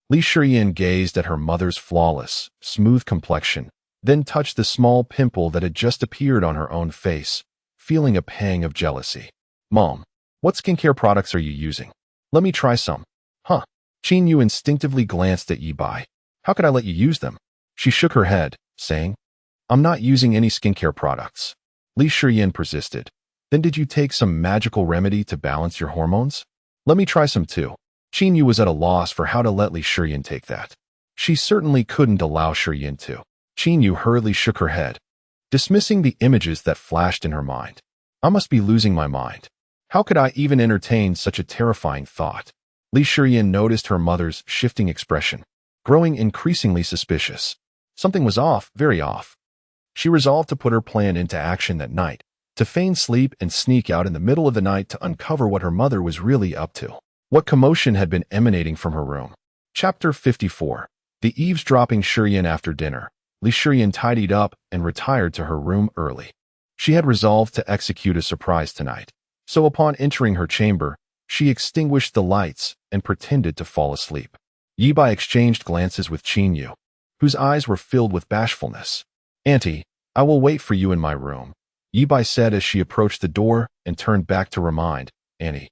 Li Shiyan gazed at her mother's flawless, smooth complexion, then touched the small pimple that had just appeared on her own face, feeling a pang of jealousy. Mom, what skincare products are you using? Let me try some. Huh. Qin Yu instinctively glanced at Ye Bai. How could I let you use them? She shook her head, saying, I'm not using any skincare products. Li Shiyan persisted. Then did you take some magical remedy to balance your hormones? Let me try some too. Qin Yu was at a loss for how to let Li Shiyan take that. She certainly couldn't allow Shiyan to. Qin Yu hurriedly shook her head, dismissing the images that flashed in her mind. I must be losing my mind. How could I even entertain such a terrifying thought? Li Shiyan noticed her mother's shifting expression, growing increasingly suspicious. Something was off, very off. She resolved to put her plan into action that night, to feign sleep and sneak out in the middle of the night to uncover what her mother was really up to. What commotion had been emanating from her room? Chapter 54. The eavesdropping Shiyan after dinner. Li Shiyan tidied up and retired to her room early. She had resolved to execute a surprise tonight, so upon entering her chamber, she extinguished the lights and pretended to fall asleep. Ye Bai exchanged glances with Qin Yu, whose eyes were filled with bashfulness. Auntie, I will wait for you in my room, Ye Bai said as she approached the door and turned back to remind Annie.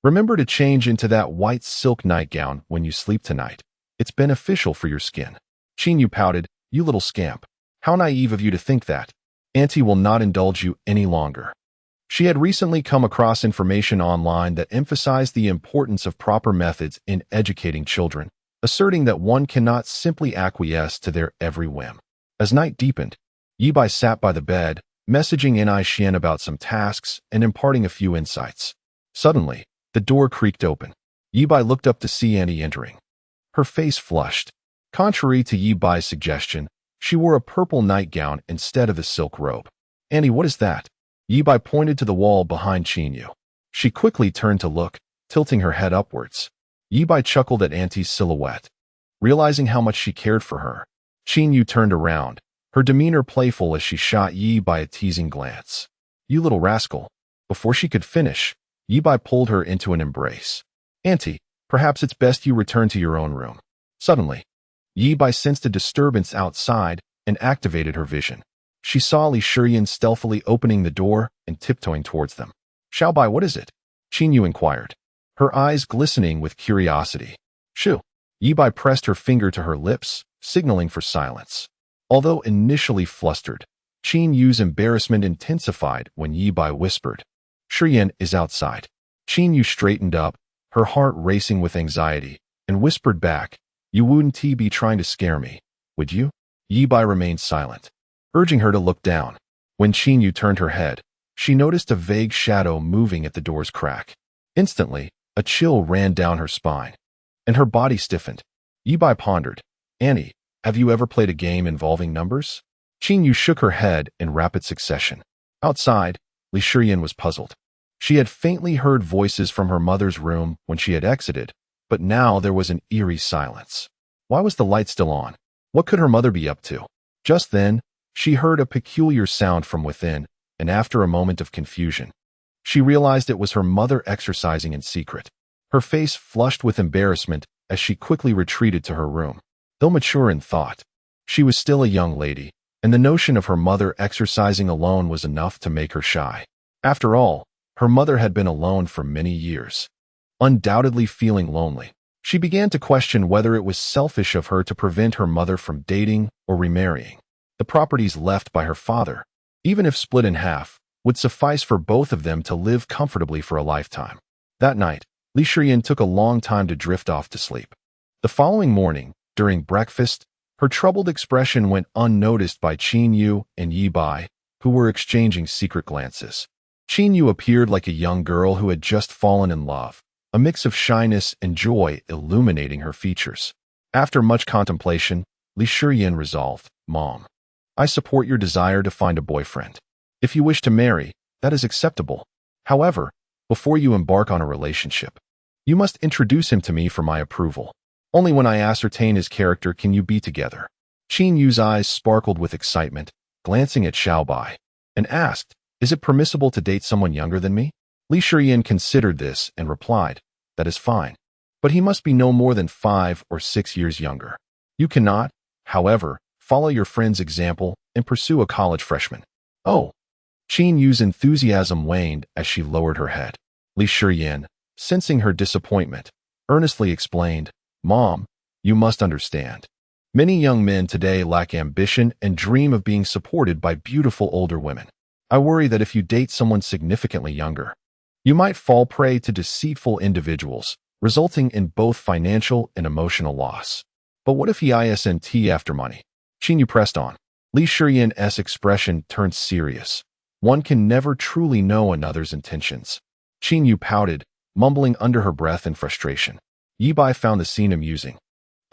Remember to change into that white silk nightgown when you sleep tonight. It's beneficial for your skin. Qin Yu pouted, You little scamp. How naive of you to think that. Auntie will not indulge you any longer. She had recently come across information online that emphasized the importance of proper methods in educating children, asserting that one cannot simply acquiesce to their every whim. As night deepened, Ye Bai sat by the bed, messaging Ni Xian about some tasks and imparting a few insights. Suddenly, the door creaked open. Ye Bai looked up to see Annie entering. Her face flushed. Contrary to Ye Bai's suggestion, she wore a purple nightgown instead of the silk robe. Annie, what is that? Ye Bai pointed to the wall behind Qin Yu. She quickly turned to look, tilting her head upwards. Ye Bai chuckled at Auntie's silhouette, realizing how much she cared for her. Qin Yu turned around, her demeanor playful as she shot Ye Bai a teasing glance. You little rascal. Before she could finish, Ye Bai pulled her into an embrace. Auntie, perhaps it's best you return to your own room. Suddenly, Ye Bai sensed a disturbance outside and activated her vision. She saw Li Shiyan stealthily opening the door and tiptoeing towards them. Xiao Bai, what is it? Qin Yu inquired, her eyes glistening with curiosity. Shoo. Ye Bai pressed her finger to her lips, signaling for silence. Although initially flustered, Qin Yu's embarrassment intensified when Ye Bai whispered, Shiyan is outside. Qin Yu straightened up, her heart racing with anxiety, and whispered back, You wouldn't be trying to scare me, would you? Ye Bai remained silent, urging her to look down. When Qin Yu turned her head, she noticed a vague shadow moving at the door's crack. Instantly, a chill ran down her spine, and her body stiffened. Ye Bai pondered, Annie, have you ever played a game involving numbers? Qin Yu shook her head in rapid succession. Outside, Li Shiyan was puzzled. She had faintly heard voices from her mother's room when she had exited, but now there was an eerie silence. Why was the light still on? What could her mother be up to? Just then, she heard a peculiar sound from within, and after a moment of confusion, she realized it was her mother exercising in secret. Her face flushed with embarrassment as she quickly retreated to her room. Though mature in thought, she was still a young lady, and the notion of her mother exercising alone was enough to make her shy. After all, her mother had been alone for many years, undoubtedly feeling lonely. She began to question whether it was selfish of her to prevent her mother from dating or remarrying. The properties left by her father, even if split in half, would suffice for both of them to live comfortably for a lifetime. That night, Li Shiyan took a long time to drift off to sleep. The following morning, during breakfast, her troubled expression went unnoticed by Qin Yu and Ye Bai, who were exchanging secret glances. Qin Yu appeared like a young girl who had just fallen in love, a mix of shyness and joy illuminating her features. After much contemplation, Li Shiyan resolved, Mom, I support your desire to find a boyfriend. If you wish to marry, that is acceptable. However, before you embark on a relationship, you must introduce him to me for my approval. Only when I ascertain his character can you be together. Qin Yu's eyes sparkled with excitement, glancing at Xiao Bai, and asked, Is it permissible to date someone younger than me? Li Shiyan considered this and replied, That is fine, but he must be no more than 5 or 6 years younger. You cannot, however, follow your friend's example and pursue a college freshman. Oh. Qin Yu's enthusiasm waned as she lowered her head. Li Shiyan, sensing her disappointment, earnestly explained, Mom, you must understand. Many young men today lack ambition and dream of being supported by beautiful older women. I worry that if you date someone significantly younger, you might fall prey to deceitful individuals, resulting in both financial and emotional loss. But what if he isn't after money? Qin Yu pressed on. Li Shiyan's expression turned serious. One can never truly know another's intentions. Qin Yu pouted, mumbling under her breath in frustration. Ye Bai found the scene amusing,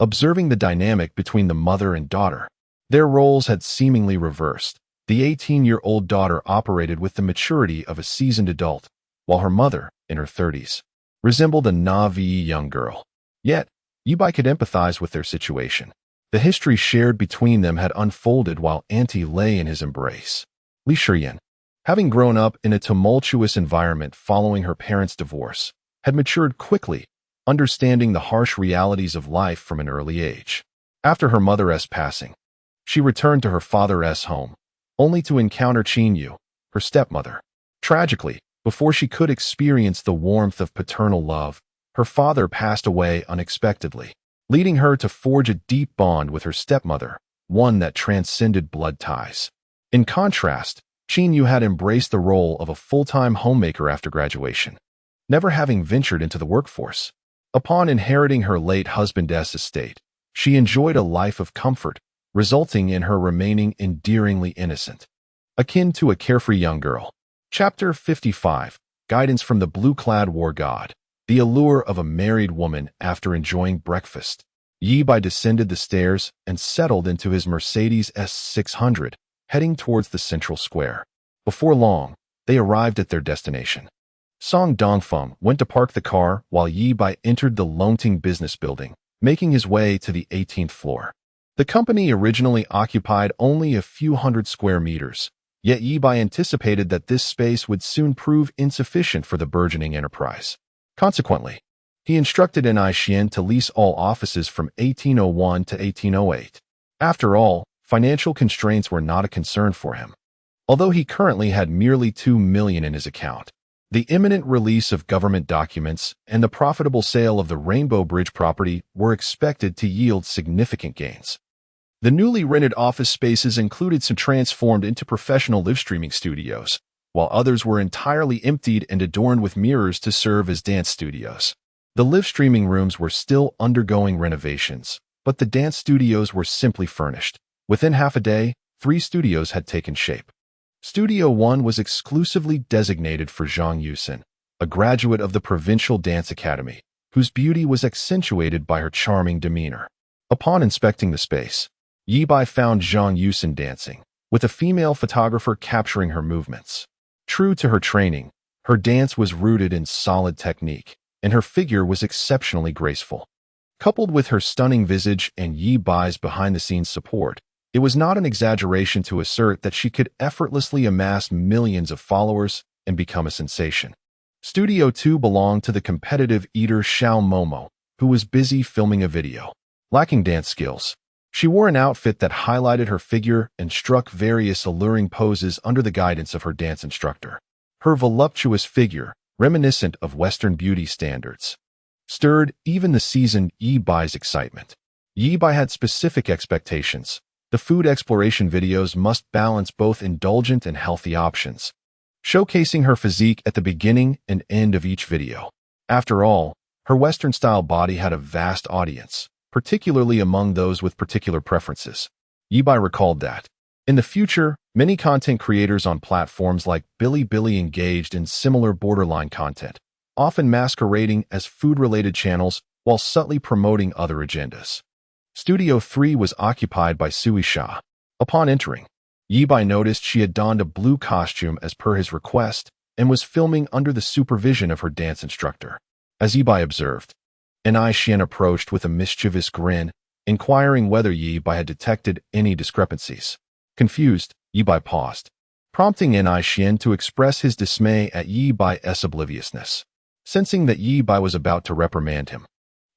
observing the dynamic between the mother and daughter. Their roles had seemingly reversed. The 18-year-old daughter operated with the maturity of a seasoned adult, while her mother, in her 30s, resembled a naive young girl. Yet, Ye Bai could empathize with their situation. The history shared between them had unfolded while Auntie lay in his embrace. Li Shiyan, having grown up in a tumultuous environment following her parents' divorce, had matured quickly, understanding the harsh realities of life from an early age. After her mother's passing, she returned to her father's home, only to encounter Qin Yu, her stepmother. Tragically, before she could experience the warmth of paternal love, her father passed away unexpectedly, leading her to forge a deep bond with her stepmother, one that transcended blood ties. In contrast, Qin Yu had embraced the role of a full-time homemaker after graduation, never having ventured into the workforce. Upon inheriting her late husband's estate, she enjoyed a life of comfort, resulting in her remaining endearingly innocent, akin to a carefree young girl. Chapter 55, Guidance from the Blue-Clad War God. The allure of a married woman after enjoying breakfast. Ye Bai descended the stairs and settled into his Mercedes S600, heading towards the central square. Before long, they arrived at their destination. Song Dongfeng went to park the car while Ye Bai entered the Longting business building, making his way to the 18th floor. The company originally occupied only a few hundred square meters, yet Ye Bai anticipated that this space would soon prove insufficient for the burgeoning enterprise. Consequently, He instructed Ni Xian to lease all offices from 1801 to 1808. After all, financial constraints were not a concern for him. Although he currently had merely 2 million in his account, the imminent release of government documents and the profitable sale of the Rainbow Bridge property were expected to yield significant gains. The newly rented office spaces included some transformed into professional live-streaming studios, while others were entirely emptied and adorned with mirrors to serve as dance studios. The live-streaming rooms were still undergoing renovations, but the dance studios were simply furnished. Within half a day, 3 studios had taken shape. Studio 1 was exclusively designated for Zhang Yusin, a graduate of the Provincial Dance Academy, whose beauty was accentuated by her charming demeanor. Upon inspecting the space, Ye Bai found Zhang Yusin dancing, with a female photographer capturing her movements. True to her training, her dance was rooted in solid technique, and her figure was exceptionally graceful. Coupled with her stunning visage and Ye Bai's behind-the-scenes support, it was not an exaggeration to assert that she could effortlessly amass millions of followers and become a sensation. Studio 2 belonged to the competitive eater Xiao Momo, who was busy filming a video. Lacking dance skills, she wore an outfit that highlighted her figure and struck various alluring poses under the guidance of her dance instructor. Her voluptuous figure, reminiscent of Western beauty standards, stirred even the seasoned Ye Bai's excitement. Ye Bai had specific expectations. The food exploration videos must balance both indulgent and healthy options, showcasing her physique at the beginning and end of each video. After all, her Western-style body had a vast audience, particularly among those with particular preferences. Ye Bai recalled that, in the future, many content creators on platforms like Bilibili engaged in similar borderline content, often masquerading as food-related channels while subtly promoting other agendas. Studio 3 was occupied by Sui Sha. Upon entering, Ye Bai noticed she had donned a blue costume as per his request and was filming under the supervision of her dance instructor. As Ye Bai observed, Ni Xian approached with a mischievous grin, inquiring whether Ye Bai had detected any discrepancies. Confused, Ye Bai paused, prompting Ni Xian to express his dismay at Ye Bai's obliviousness. Sensing that Ye Bai was about to reprimand him,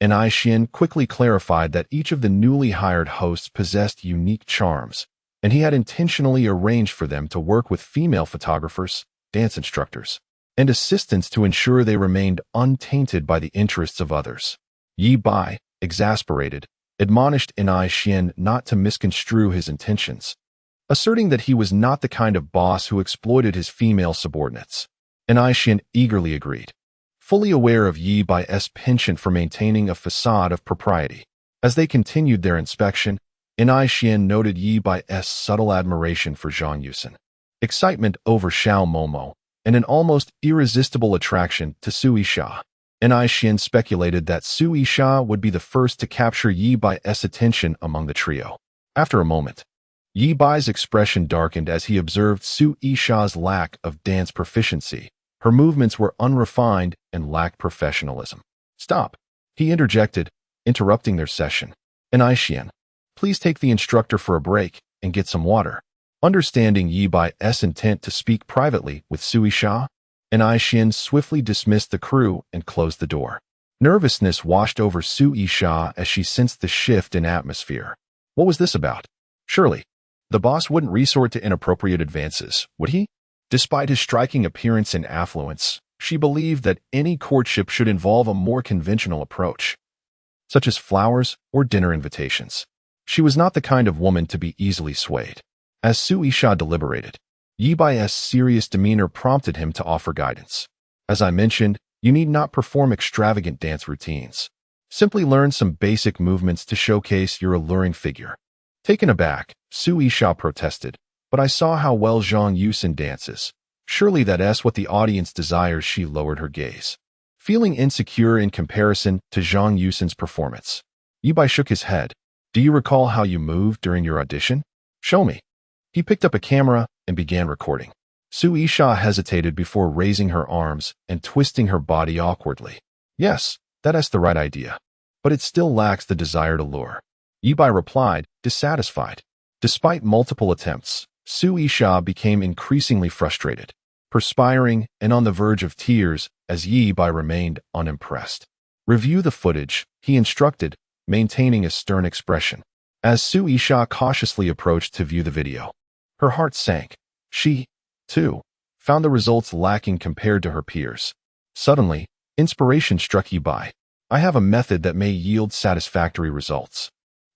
Ni Xian quickly clarified that each of the newly hired hosts possessed unique charms, and he had intentionally arranged for them to work with female photographers, dance instructors, and assistants to ensure they remained untainted by the interests of others. Ye Bai, exasperated, admonished Ni Xian not to misconstrue his intentions, asserting that he was not the kind of boss who exploited his female subordinates. Ni Xian eagerly agreed, fully aware of Ye Bai's penchant for maintaining a facade of propriety. As they continued their inspection, Ni Xian noted Ye Bai's subtle admiration for Zhang Yusin, excitement over Xiao Momo, and an almost irresistible attraction to Sui Sha. Ni Xian speculated that Sui Sha would be the first to capture Ye Bai's attention among the trio. After a moment, Ye Bai's expression darkened as he observed Sui Sha's lack of dance proficiency. Her movements were unrefined and lacked professionalism. "Stop," he interjected, interrupting their session. Ni Xian, please take the instructor for a break and get some water. Understanding Ye Bai's intent to speak privately with Sui Sha, Ni Xian swiftly dismissed the crew and closed the door. Nervousness washed over Sui Sha as she sensed the shift in atmosphere. What was this about? Surely, the boss wouldn't resort to inappropriate advances, would he? Despite his striking appearance and affluence, she believed that any courtship should involve a more conventional approach, such as flowers or dinner invitations. She was not the kind of woman to be easily swayed. As Sui Sha deliberated, Ye Bai's serious demeanor prompted him to offer guidance. As I mentioned, you need not perform extravagant dance routines. Simply learn some basic movements to showcase your alluring figure. Taken aback, Sui Sha protested, but I saw how well Zhang Yusin dances. Surely that's what the audience desires. She lowered her gaze, feeling insecure in comparison to Zhang Yusin's performance. Ye Bai shook his head. Do you recall how you moved during your audition? Show me. He picked up a camera and began recording. Sui Sha hesitated before raising her arms and twisting her body awkwardly. Yes, that's the right idea, but it still lacks the desired allure. Ye Bai replied, dissatisfied. Despite multiple attempts, Sui Sha became increasingly frustrated, perspiring and on the verge of tears as Ye Bai remained unimpressed. Review the footage, he instructed, maintaining a stern expression. As Su Isha cautiously approached to view the video, her heart sank. She, too, found the results lacking compared to her peers. Suddenly, inspiration struck Ye Bai. I have a method that may yield satisfactory results,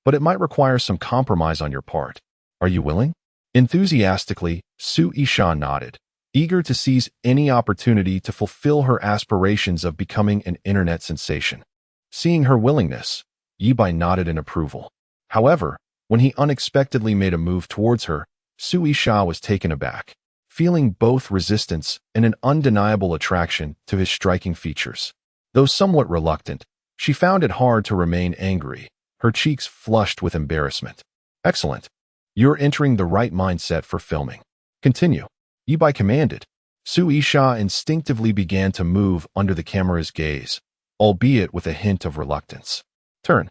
but it might require some compromise on your part. Are you willing? Enthusiastically, Su Isha nodded, eager to seize any opportunity to fulfill her aspirations of becoming an internet sensation. Seeing her willingness, Ye Bai nodded in approval. However, when he unexpectedly made a move towards her, Su Isha was taken aback, feeling both resistance and an undeniable attraction to his striking features. Though somewhat reluctant, she found it hard to remain angry, her cheeks flushed with embarrassment. Excellent. You're entering the right mindset for filming. Continue. Ye Bai commanded. Su Isha instinctively began to move under the camera's gaze, albeit with a hint of reluctance. Turn.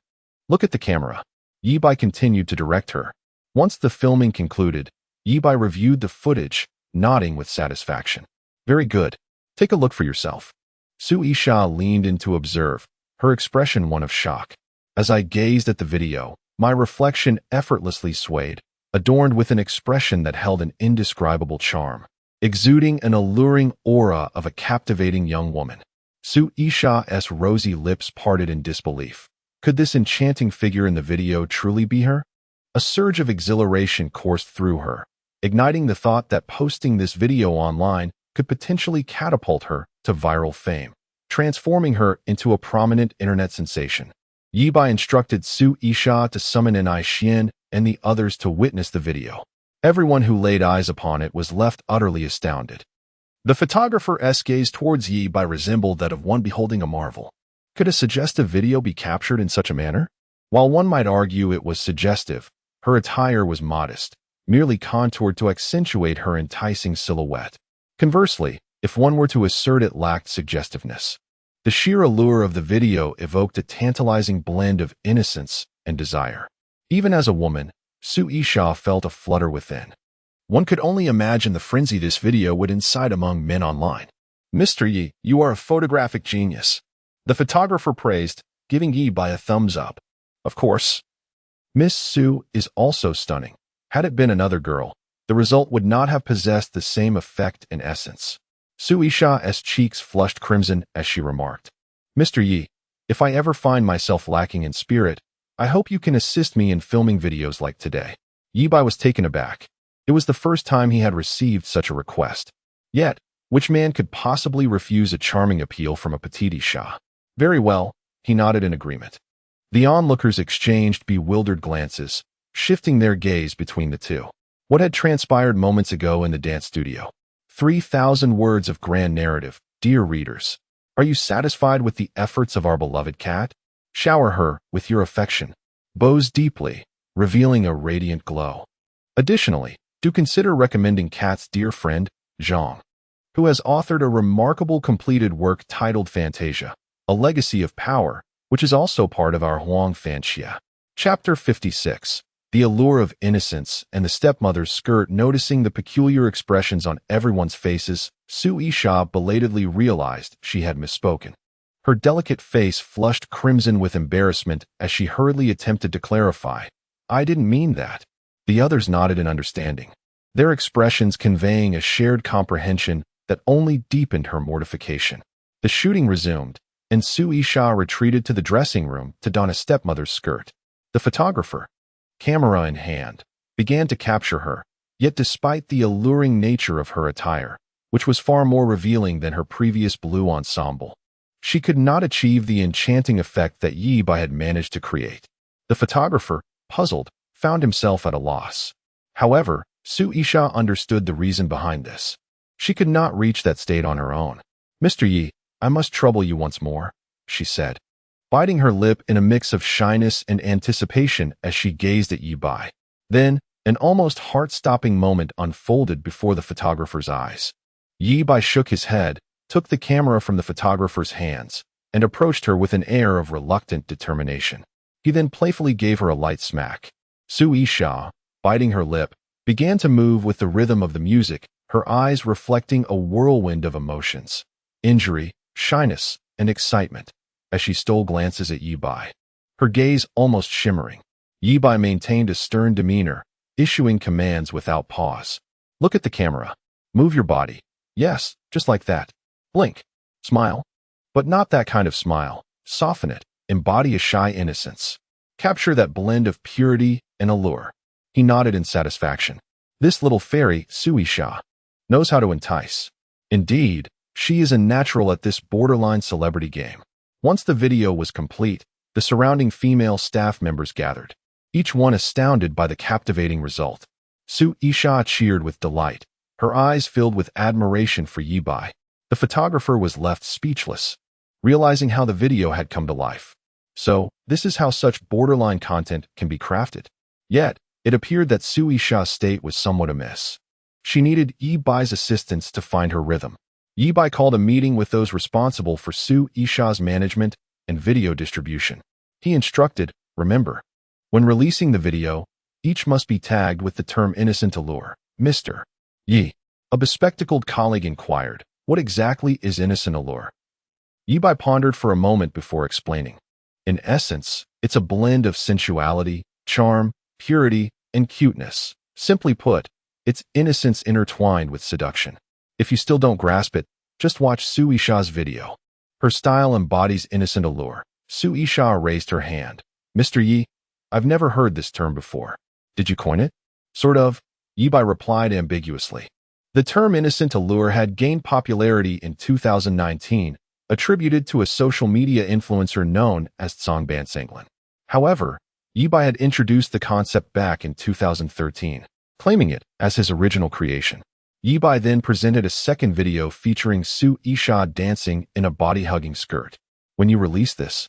Look at the camera. Ye Bai continued to direct her. Once the filming concluded, Ye Bai reviewed the footage, nodding with satisfaction. Very good. Take a look for yourself. Su Isha leaned in to observe, her expression one of shock. As I gazed at the video, my reflection effortlessly swayed, adorned with an expression that held an indescribable charm, exuding an alluring aura of a captivating young woman. Su Isha's rosy lips parted in disbelief. Could this enchanting figure in the video truly be her? A surge of exhilaration coursed through her, igniting the thought that posting this video online could potentially catapult her to viral fame, transforming her into a prominent internet sensation. Ye Bai instructed Su Isha to summon an Xian and the others to witness the video. Everyone who laid eyes upon it was left utterly astounded. The photographer's gaze towards Ye Bai resembled that of one beholding a marvel. Could a suggestive video be captured in such a manner? While one might argue it was suggestive, her attire was modest, merely contoured to accentuate her enticing silhouette. Conversely, if one were to assert it lacked suggestiveness. The sheer allure of the video evoked a tantalizing blend of innocence and desire. Even as a woman, Su Isha felt a flutter within. One could only imagine the frenzy this video would incite among men online. Mr. Ye, you are a photographic genius. The photographer praised, giving Ye Bai a thumbs up. Of course. Miss Su is also stunning. Had it been another girl, the result would not have possessed the same effect and essence. Su Isha's cheeks flushed crimson as she remarked, Mr. Ye, if I ever find myself lacking in spirit, I hope you can assist me in filming videos like today. Ye Bai was taken aback. It was the first time he had received such a request. Yet, which man could possibly refuse a charming appeal from a petite Isha? Very well, he nodded in agreement. The onlookers exchanged bewildered glances, shifting their gaze between the two. What had transpired moments ago in the dance studio? 3,000 words of grand narrative, dear readers. Are you satisfied with the efforts of our beloved cat? Shower her with your affection. Bows deeply, revealing a radiant glow. Additionally, do consider recommending Cat's dear friend, Zhang, who has authored a remarkable completed work titled Fantasia, A Legacy of Power, which is also part of our Huang Fanxia. Chapter 56. The allure of innocence and the stepmother's skirt. Noticing the peculiar expressions on everyone's faces, Su Isha belatedly realized she had misspoken. Her delicate face flushed crimson with embarrassment as she hurriedly attempted to clarify. I didn't mean that. The others nodded in understanding, their expressions conveying a shared comprehension that only deepened her mortification. The shooting resumed, and Su Isha retreated to the dressing room to don a stepmother's skirt. The photographer, camera in hand, began to capture her, yet despite the alluring nature of her attire, which was far more revealing than her previous blue ensemble, she could not achieve the enchanting effect that Ye Bai had managed to create. The photographer, puzzled, found himself at a loss. However, Su Isha understood the reason behind this. She could not reach that state on her own. Mr. Ye, I must trouble you once more, she said, biting her lip in a mix of shyness and anticipation as she gazed at Ye Bai. Then, an almost heart-stopping moment unfolded before the photographer's eyes. Ye Bai shook his head, took the camera from the photographer's hands, and approached her with an air of reluctant determination. He then playfully gave her a light smack. Su Isha, biting her lip, began to move with the rhythm of the music, her eyes reflecting a whirlwind of emotions: injury, shyness, and excitement. as she stole glances at Ye Bai, her gaze almost shimmering. Ye Bai maintained a stern demeanor, issuing commands without pause. Look at the camera. Move your body. Yes, just like that. Blink. Smile. But not that kind of smile. Soften it. Embody a shy innocence. Capture that blend of purity and allure. He nodded in satisfaction. This little fairy, Sui Sha, knows how to entice. Indeed, she is a natural at this borderline celebrity game. Once the video was complete, the surrounding female staff members gathered, each one astounded by the captivating result. Sui Sha cheered with delight, her eyes filled with admiration for Ye Bai. The photographer was left speechless, realizing how the video had come to life. So, this is how such borderline content can be crafted. Yet, it appeared that Sui Sha's state was somewhat amiss. She needed Ye Bai's assistance to find her rhythm. Ye Bai called a meeting with those responsible for Sui Sha's management and video distribution. He instructed, remember, when releasing the video, each must be tagged with the term innocent allure. Mr. Ye, a bespectacled colleague inquired, what exactly is innocent allure? Ye Bai pondered for a moment before explaining. In essence, it's a blend of sensuality, charm, purity, and cuteness. Simply put, it's innocence intertwined with seduction. If you still don't grasp it, just watch Sui Sha's video. Her style embodies innocent allure. Sui Sha raised her hand. Mr. Ye, I've never heard this term before. Did you coin it? Sort of, Ye Bai replied ambiguously. The term innocent allure had gained popularity in 2019, attributed to a social media influencer known as Tsongban. However, Ye Bai had introduced the concept back in 2013, claiming it as his original creation. Ye Bai then presented a second video featuring Sui Sha dancing in a body-hugging skirt. When you release this,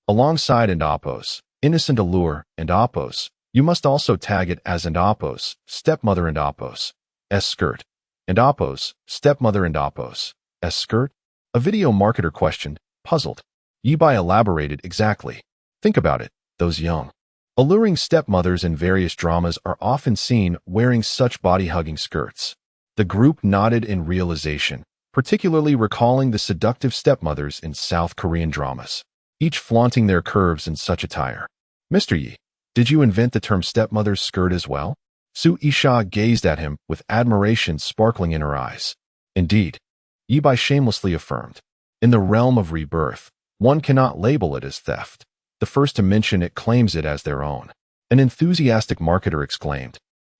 alongside and oppos, innocent allure and oppos, you must also tag it as and oppos, stepmother and oppos, s skirt, and oppos, stepmother and oppos, s skirt? A video marketer questioned, puzzled. Ye Bai elaborated exactly. Think about it, those young, alluring stepmothers in various dramas are often seen wearing such body-hugging skirts. The group nodded in realization, particularly recalling the seductive stepmothers in South Korean dramas, each flaunting their curves in such attire. Mr. Ye, did you invent the term stepmother's skirt as well? Sui Sha gazed at him with admiration sparkling in her eyes. Indeed, Ye Bai shamelessly affirmed. In the realm of rebirth, one cannot label it as theft. The first to mention it claims it as their own. An enthusiastic marketer exclaimed,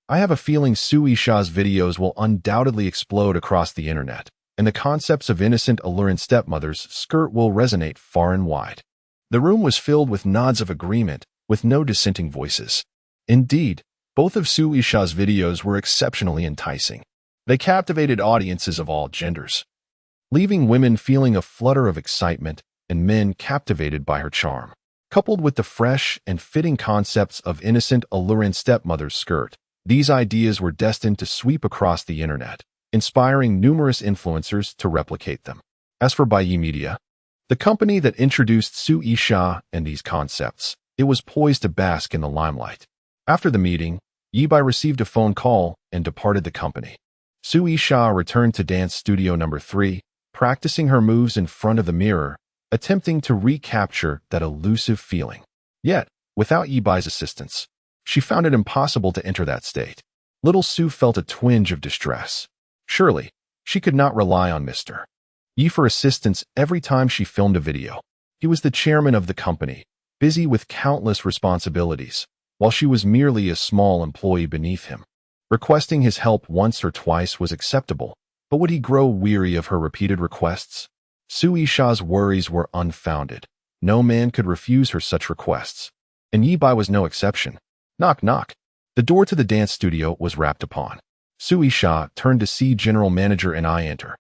I have a feeling Sui Sha's videos will undoubtedly explode across the internet, and the concepts of innocent allure and stepmother's skirt will resonate far and wide. The room was filled with nods of agreement, with no dissenting voices. Indeed, both of Sui Sha's videos were exceptionally enticing. They captivated audiences of all genders, leaving women feeling a flutter of excitement and men captivated by her charm. Coupled with the fresh and fitting concepts of innocent allure and stepmother's skirt, these ideas were destined to sweep across the internet, inspiring numerous influencers to replicate them. As for Bai Media, the company that introduced Sui Sha and these concepts, it was poised to bask in the limelight. After the meeting, Ye Bai received a phone call and departed the company. Sui Sha returned to dance studio number 3, practicing her moves in front of the mirror, attempting to recapture that elusive feeling. Yet, without Ye Bai's assistance, she found it impossible to enter that state. Little Sue felt a twinge of distress. Surely, she could not rely on Mr. Ye for assistance every time she filmed a video. He was the chairman of the company, busy with countless responsibilities, while she was merely a small employee beneath him. Requesting his help once or twice was acceptable, but would he grow weary of her repeated requests? Sui Sha's worries were unfounded. No man could refuse her such requests, and Ye Bai was no exception. Knock, knock. The door to the dance studio was rapped upon. Sui Sha turned to see General Manager and I enter.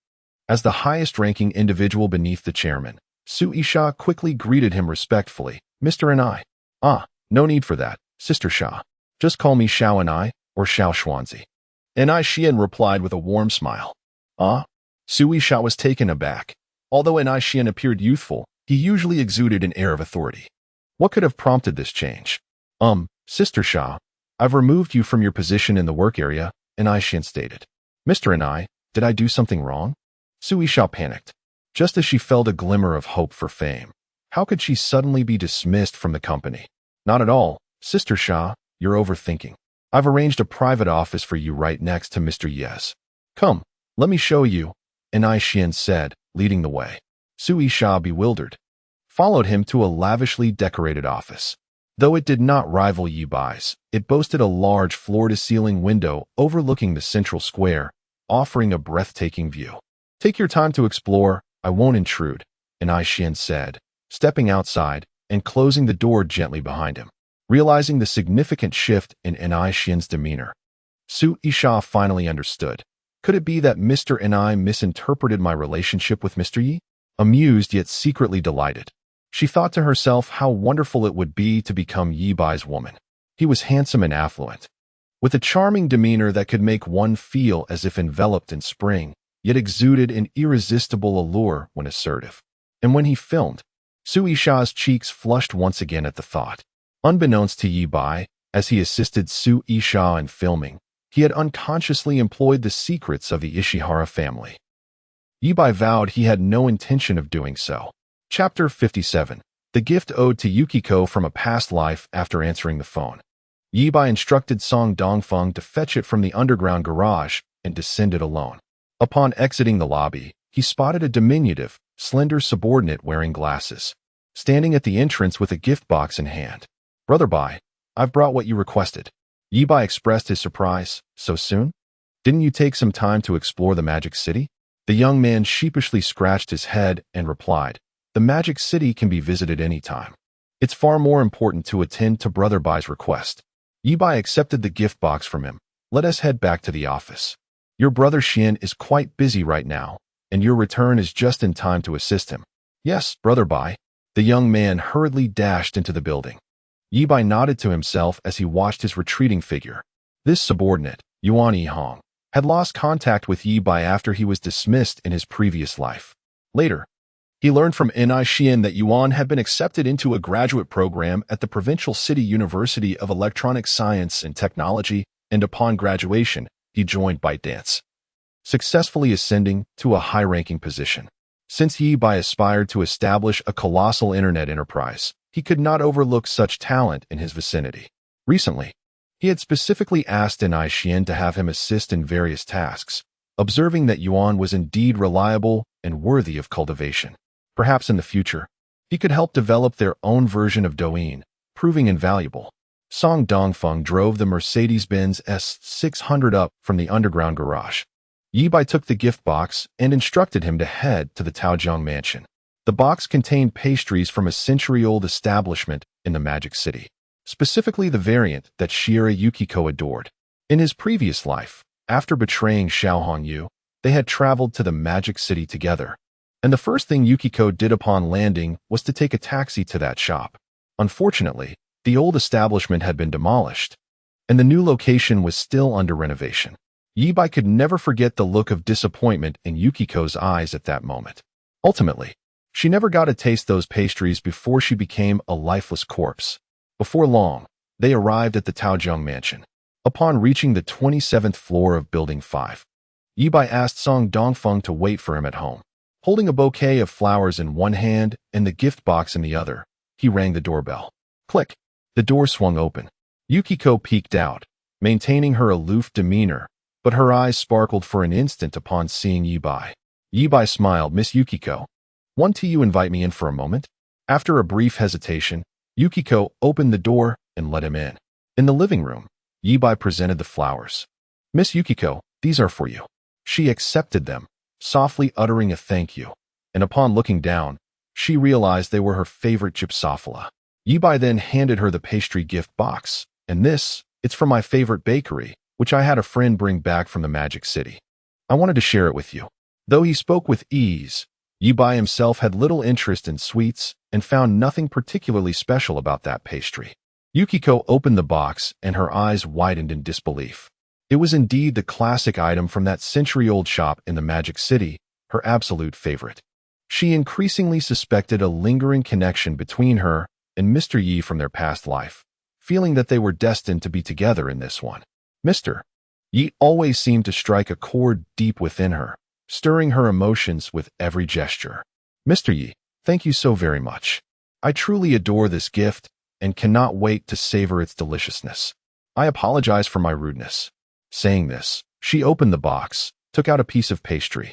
As the highest-ranking individual beneath the chairman, Sui Sha quickly greeted him respectfully. Mr. and I. Ah, no need for that, Sister Sha. Just call me Xiao and I, or Xiao Xuanzi. And I Xian replied with a warm smile. Ah? Sui Sha was taken aback. Although An Xian appeared youthful, he usually exuded an air of authority. What could have prompted this change? Sister Sha, I've removed you from your position in the work area, An Xian stated. Mr. and I, did I do something wrong? Sui Sha panicked, just as she felt a glimmer of hope for fame. How could she suddenly be dismissed from the company? Not at all, Sister Sha, you're overthinking. I've arranged a private office for you right next to Mr. Ye's. Come, let me show you, Anai Xian said, leading the way. Sui Sha, bewildered, followed him to a lavishly decorated office. Though it did not rival Ye Bai's, it boasted a large floor-to-ceiling window overlooking the central square, offering a breathtaking view. Take your time to explore, I won't intrude, Anai Xian said, stepping outside and closing the door gently behind him. Realizing the significant shift in Anai Xian's demeanor, Su Isha finally understood. Could it be that Mr. Anai misinterpreted my relationship with Mr. Yi? Amused yet secretly delighted, she thought to herself how wonderful it would be to become Ye Bai's woman. He was handsome and affluent, with a charming demeanor that could make one feel as if enveloped in spring, yet exuded an irresistible allure when assertive. And when he filmed, Su Isha's cheeks flushed once again at the thought. Unbeknownst to Ye Bai, as he assisted Su Isha in filming, he had unconsciously employed the secrets of the Ishihara family. Ye Bai vowed he had no intention of doing so. Chapter 57. The gift owed to Yukiko from a past life. After answering the phone, Ye Bai instructed Song Dongfeng to fetch it from the underground garage and descended alone. Upon exiting the lobby, he spotted a diminutive, slender subordinate wearing glasses, standing at the entrance with a gift box in hand. Brother Bai, I've brought what you requested. Ye Bai expressed his surprise. So soon? Didn't you take some time to explore the Magic City? The young man sheepishly scratched his head and replied, the Magic City can be visited any time. It's far more important to attend to Brother Bai's request. Ye Bai accepted the gift box from him. Let us head back to the office. Your brother Xian is quite busy right now, and your return is just in time to assist him. Yes, Brother Bai. The young man hurriedly dashed into the building. Ye Bai nodded to himself as he watched his retreating figure. This subordinate, Yuan Yihong, had lost contact with Ye Bai after he was dismissed in his previous life. Later, he learned from Anai Xian that Yuan had been accepted into a graduate program at the Provincial City University of Electronic Science and Technology, and upon graduation, he joined ByteDance, successfully ascending to a high-ranking position. Since Ye Bai aspired to establish a colossal internet enterprise, he could not overlook such talent in his vicinity. Recently, he had specifically asked Anai Xian to have him assist in various tasks, observing that Yuan was indeed reliable and worthy of cultivation. Perhaps in the future, he could help develop their own version of Douyin, proving invaluable. Song Dongfeng drove the Mercedes-Benz S600 up from the underground garage. Ye Bai took the gift box and instructed him to head to the Taojiang mansion. The box contained pastries from a century-old establishment in the Magic City, specifically the variant that Shiera Yukiko adored. In his previous life, after betraying Xiao Hongyu, they had traveled to the Magic City together, and the first thing Yukiko did upon landing was to take a taxi to that shop. Unfortunately, the old establishment had been demolished, and the new location was still under renovation. Ye Bai could never forget the look of disappointment in Yukiko's eyes at that moment. Ultimately, she never got to taste those pastries before she became a lifeless corpse. Before long, they arrived at the Taojiang mansion. Upon reaching the 27th floor of Building 5, Ye Bai asked Song Dongfeng to wait for him at home. Holding a bouquet of flowers in one hand and the gift box in the other, he rang the doorbell. Click. The door swung open. Yukiko peeked out, maintaining her aloof demeanor, but her eyes sparkled for an instant upon seeing Ye Bai. Ye Bai smiled. Miss Yukiko, want you invite me in for a moment? After a brief hesitation, Yukiko opened the door and let him in. In the living room, Ye Bai presented the flowers. Miss Yukiko, these are for you. She accepted them, softly uttering a thank you, and upon looking down, she realized they were her favorite gypsophila. Ye Bai then handed her the pastry gift box. And this, it's from my favorite bakery, which I had a friend bring back from the Magic City. I wanted to share it with you. Though he spoke with ease, Ye Bai himself had little interest in sweets and found nothing particularly special about that pastry. Yukiko opened the box and her eyes widened in disbelief. It was indeed the classic item from that century-old shop in the Magic City, her absolute favorite. She increasingly suspected a lingering connection between her and Mr. Yi from their past life, feeling that they were destined to be together in this one. Mr. Yi always seemed to strike a chord deep within her, stirring her emotions with every gesture. Mr. Yi, thank you so very much. I truly adore this gift and cannot wait to savor its deliciousness. I apologize for my rudeness." Saying this, she opened the box, took out a piece of pastry,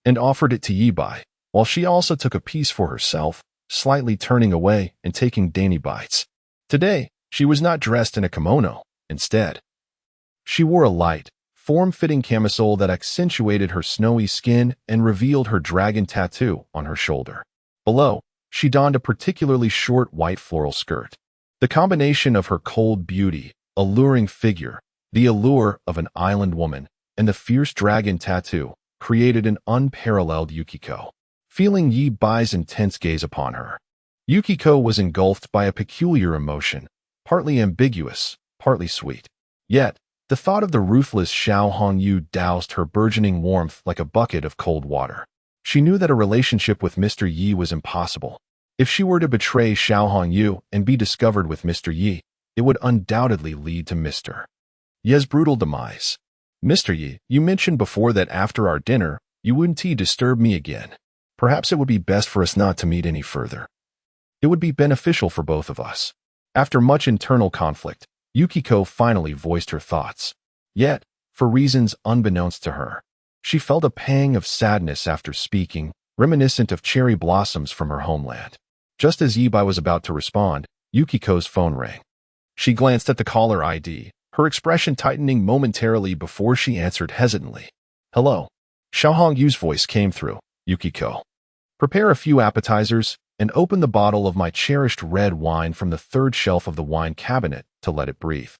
and offered it to Ye Bai, while she also took a piece for herself, slightly turning away and taking dainty bites. Today, she was not dressed in a kimono. Instead, she wore a light, form-fitting camisole that accentuated her snowy skin and revealed her dragon tattoo on her shoulder. Below, she donned a particularly short white floral skirt. The combination of her cold beauty, alluring figure, the allure of an island woman, and the fierce dragon tattoo created an unparalleled Yukiko. Feeling Ye Bai's intense gaze upon her, Yukiko was engulfed by a peculiar emotion, partly ambiguous, partly sweet. Yet, the thought of the ruthless Xiao Hongyu doused her burgeoning warmth like a bucket of cold water. She knew that a relationship with Mr. Yi was impossible. If she were to betray Xiao Hongyu and be discovered with Mr. Yi, it would undoubtedly lead to Mr. Ye's brutal demise. "Mr. Yi, you mentioned before that after our dinner, you wouldn't disturb me again. Perhaps it would be best for us not to meet any further. It would be beneficial for both of us." After much internal conflict, Yukiko finally voiced her thoughts. Yet, for reasons unbeknownst to her, she felt a pang of sadness after speaking, reminiscent of cherry blossoms from her homeland. Just as Ye Bai was about to respond, Yukiko's phone rang. She glanced at the caller ID, her expression tightening momentarily before she answered hesitantly. "Hello." Xiao Hongyu's voice came through. "Yukiko, prepare a few appetizers and open the bottle of my cherished red wine from the third shelf of the wine cabinet to let it breathe.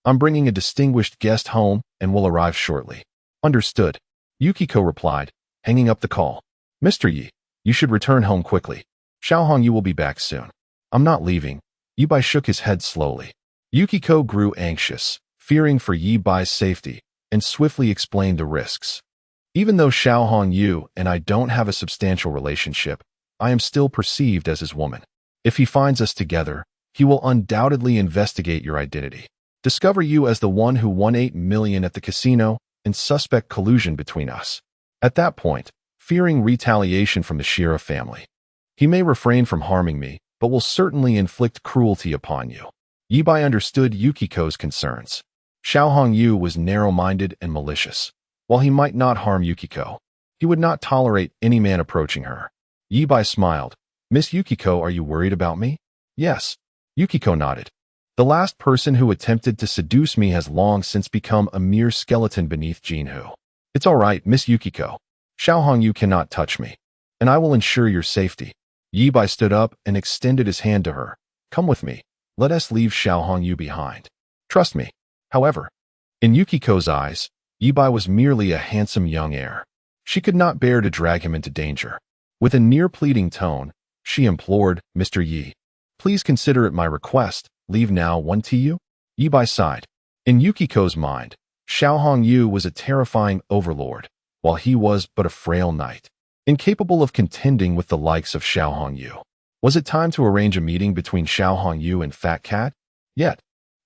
I'm bringing a distinguished guest home and will arrive shortly." "Understood," Yukiko replied, hanging up the call. "Mr. Yi, you should return home quickly. Xiao Hongyu will be back soon." "I'm not leaving." Ye Bai shook his head slowly. Yukiko grew anxious, fearing for Ye Bai's safety, and swiftly explained the risks. "Even though Xiao Hongyu and I don't have a substantial relationship, I am still perceived as his woman. If he finds us together, he will undoubtedly investigate your identity, discover you as the one who won 8 million at the casino, and suspect collusion between us. At that point, fearing retaliation from the Shira family, he may refrain from harming me, but will certainly inflict cruelty upon you." Ye Bai understood Yukiko's concerns. Xiao Hongyu was narrow-minded and malicious. While he might not harm Yukiko, he would not tolerate any man approaching her. Ye Bai smiled. "Miss Yukiko, are you worried about me?" "Yes." Yukiko nodded. "The last person who attempted to seduce me has long since become a mere skeleton beneath Jinhu. It's all right, Miss Yukiko. Xiao Hongyu cannot touch me, and I will ensure your safety." Ye Bai stood up and extended his hand to her. "Come with me. Let us leave Xiao Hongyu behind. Trust me." However, in Yukiko's eyes, Ye Bai was merely a handsome young heir. She could not bear to drag him into danger. With a near-pleading tone, she implored, "Mr. Yi, please consider it my request. Leave now, won't you?" Ye Bai sighed. In Yukiko's mind, Xiao Hongyu was a terrifying overlord, while he was but a frail knight, incapable of contending with the likes of Xiao Hongyu. Was it time to arrange a meeting between Xiao Hongyu and Fat Cat? Yet,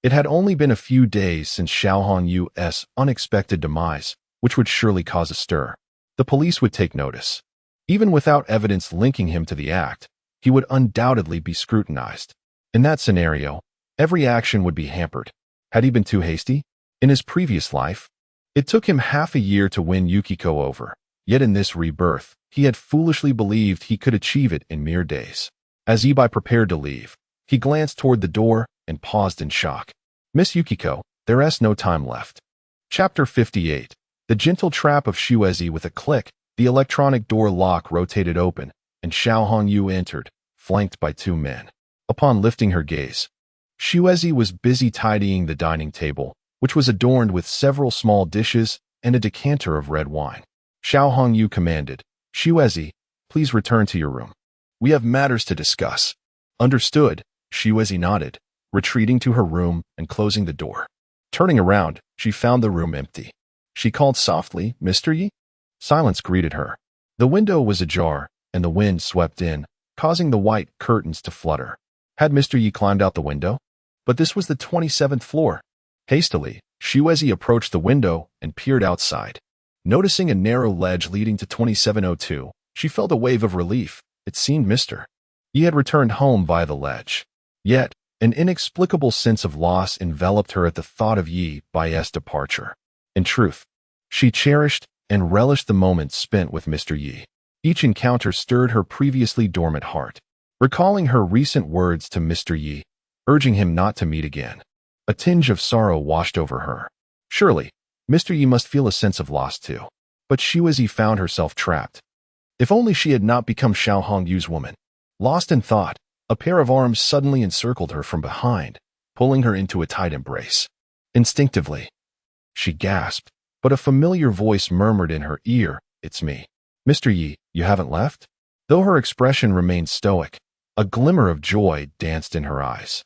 it had only been a few days since Xiao Hongyu's unexpected demise, which would surely cause a stir. The police would take notice. Even without evidence linking him to the act, he would undoubtedly be scrutinized. In that scenario, every action would be hampered. Had he been too hasty? In his previous life, it took him half a year to win Yukiko over, yet in this rebirth, he had foolishly believed he could achieve it in mere days. As Ye Bai prepared to leave, he glanced toward the door and paused in shock. "Miss Yukiko, there is no time left." Chapter 58. The gentle trap of Shuezi. With a click, the electronic door lock rotated open, and Xiao Hongyu entered, flanked by 2 men. Upon lifting her gaze, Shuezi was busy tidying the dining table, which was adorned with several small dishes and a decanter of red wine. Xiao Hongyu commanded, "Shuezi, please return to your room. We have matters to discuss." "Understood," Shuezi nodded, retreating to her room and closing the door. Turning around, she found the room empty. She called softly, "Mr. Yi?" Silence greeted her. The window was ajar, and the wind swept in, causing the white curtains to flutter. Had Mr. Yi climbed out the window? But this was the 27th floor. Hastily, Shuezi approached the window and peered outside. Noticing a narrow ledge leading to 2702, she felt a wave of relief. It seemed Mr. Yi had returned home via the ledge. Yet, an inexplicable sense of loss enveloped her at the thought of Ye Bai's departure. In truth, she cherished and relished the moments spent with Mr. Yi. Each encounter stirred her previously dormant heart, recalling her recent words to Mr. Yi, urging him not to meet again. A tinge of sorrow washed over her. Surely, Mr. Yi must feel a sense of loss too. But Shiwezi found herself trapped. If only she had not become Xiao Hongyu's woman. Lost in thought, a pair of arms suddenly encircled her from behind, pulling her into a tight embrace. Instinctively, she gasped, but a familiar voice murmured in her ear, "It's me. Mr. Yi, you haven't left?" Though her expression remained stoic, a glimmer of joy danced in her eyes.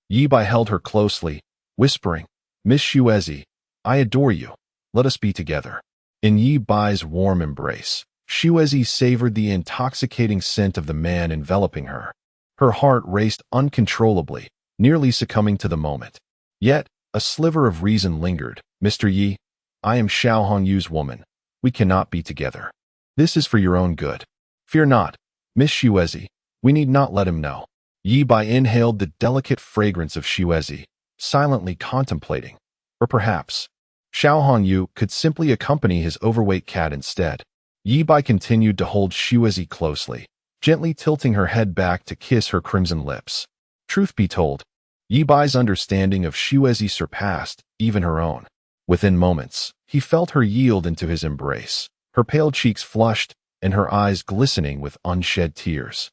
Ye Bai held her closely, whispering, "Miss Shiwezi, I adore you. Let us be together." In Ye Bai's warm embrace, Shiwezi savored the intoxicating scent of the man enveloping her. Her heart raced uncontrollably, nearly succumbing to the moment. Yet, a sliver of reason lingered. "Mr. Yi, I am Xiao Hongyu's woman. We cannot be together. This is for your own good. Fear not, Miss Shiwezi, we need not let him know." Ye Bai inhaled the delicate fragrance of Shiwezi, silently contemplating. Or perhaps, Xiao Hongyu could simply accompany his overweight cat instead. Ye Bai continued to hold Shiwezi closely, gently tilting her head back to kiss her crimson lips. Truth be told, Ye Bai's understanding of Shiwezi surpassed even her own. Within moments, he felt her yield into his embrace, her pale cheeks flushed and her eyes glistening with unshed tears.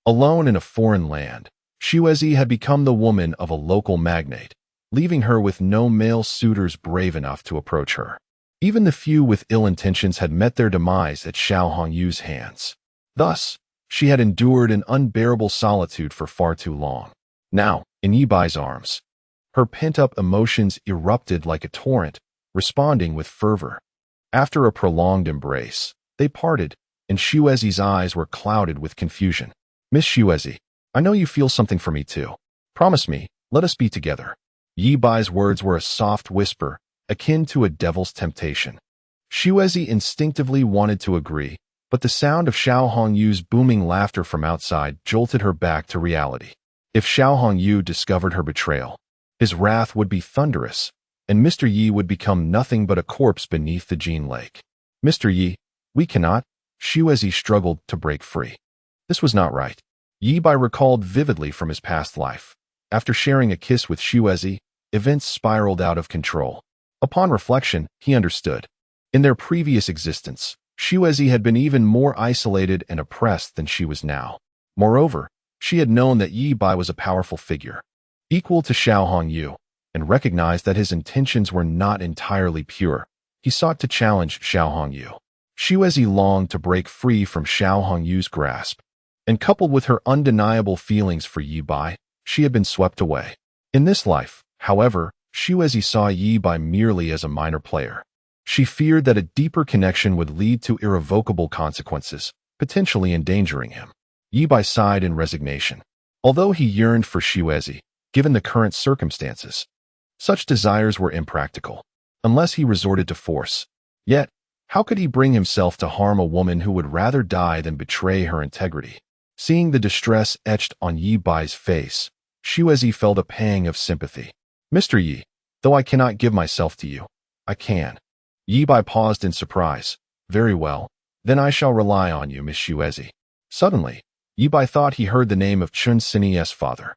Alone in a foreign land, Shiwezi had become the woman of a local magnate, leaving her with no male suitors brave enough to approach her. Even the few with ill intentions had met their demise at Xiao Hongyu's hands. Thus, she had endured an unbearable solitude for far too long. Now, in Ye Bai's arms, her pent-up emotions erupted like a torrent, responding with fervor. After a prolonged embrace, they parted, and Shiwezi's eyes were clouded with confusion. "Miss Shiwezi, I know you feel something for me too. Promise me, let us be together." Ye Bai's words were a soft whisper, akin to a devil's temptation. Shiwezi instinctively wanted to agree, but the sound of Xiao Hongyu's booming laughter from outside jolted her back to reality. If Xiao Hongyu discovered her betrayal, his wrath would be thunderous, and Mr. Yi would become nothing but a corpse beneath the Jin Lake. "Mr. Yi, we cannot." Shiwezi struggled to break free. This was not right. Ye Bai recalled vividly from his past life. After sharing a kiss with Shiwezi, events spiraled out of control. Upon reflection, he understood. In their previous existence, Shiwezi had been even more isolated and oppressed than she was now. Moreover, she had known that Ye Bai was a powerful figure, equal to Xiao Hongyu, and recognized that his intentions were not entirely pure. He sought to challenge Xiao Hongyu. Shiwezi longed to break free from Xiao Hongyu's grasp, and coupled with her undeniable feelings for Ye Bai, she had been swept away. In this life, however, Shiwezi saw Ye Bai merely as a minor player. She feared that a deeper connection would lead to irrevocable consequences, potentially endangering him. Ye Bai sighed in resignation. Although he yearned for Shiwezi, given the current circumstances, such desires were impractical, unless he resorted to force. Yet, how could he bring himself to harm a woman who would rather die than betray her integrity? Seeing the distress etched on Ye Bai's face, Shiwezi felt a pang of sympathy. "Mr. Yi, though I cannot give myself to you, I can." Ye Bai paused in surprise. "Very well, then I shall rely on you, Miss Shiwezi." Suddenly, Ye Bai thought he heard the name of Chun Sinye's father,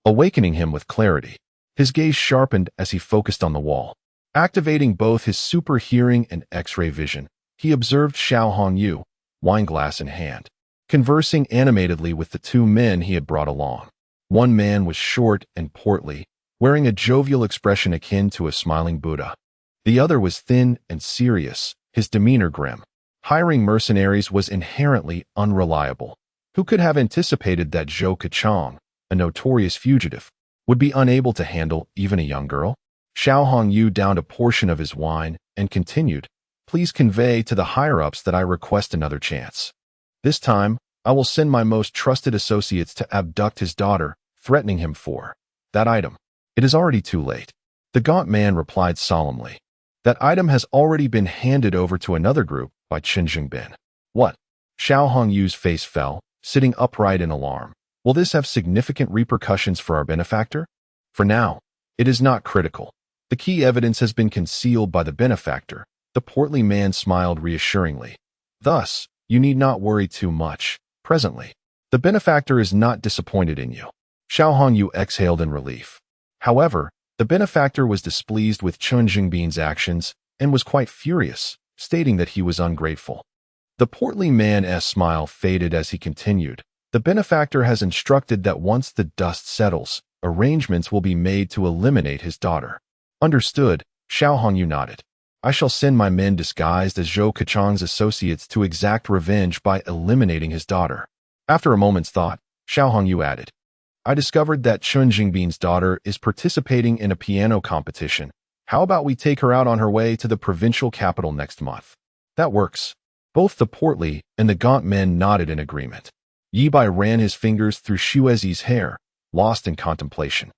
awakening him with clarity. His gaze sharpened as he focused on the wall. Activating both his super hearing and X-ray vision, he observed Xiao Hongyu, wineglass in hand, conversing animatedly with the two men he had brought along. One man was short and portly, wearing a jovial expression akin to a smiling Buddha. The other was thin and serious, his demeanor grim. Hiring mercenaries was inherently unreliable. Who could have anticipated that Zhou Kachong, a notorious fugitive, would be unable to handle even a young girl? Xiao Hongyu downed a portion of his wine and continued, "Please convey to the higher-ups that I request another chance. This time, I will send my most trusted associates to abduct his daughter, threatening him for that item." "It is already too late," the gaunt man replied solemnly. "That item has already been handed over to another group by Chen Jingbin." "What?" Xiao Hongyu's face fell, sitting upright in alarm. Will this have significant repercussions for our benefactor? For now, it is not critical. The key evidence has been concealed by the benefactor. The portly man smiled reassuringly. Thus, you need not worry too much. Presently, the benefactor is not disappointed in you. Xiao Hongyu exhaled in relief. However, the benefactor was displeased with Chun Jingbin's actions and was quite furious, stating that he was ungrateful. The portly man's smile faded as he continued. The benefactor has instructed that once the dust settles, arrangements will be made to eliminate his daughter. Understood, Xiao Hongyu nodded. I shall send my men disguised as Zhou Kechang's associates to exact revenge by eliminating his daughter. After a moment's thought, Xiao Hongyu added, I discovered that Chun Jingbin's daughter is participating in a piano competition. How about we take her out on her way to the provincial capital next month? That works. Both the portly and the gaunt men nodded in agreement. Ye Bai ran his fingers through Xuezi's hair, lost in contemplation.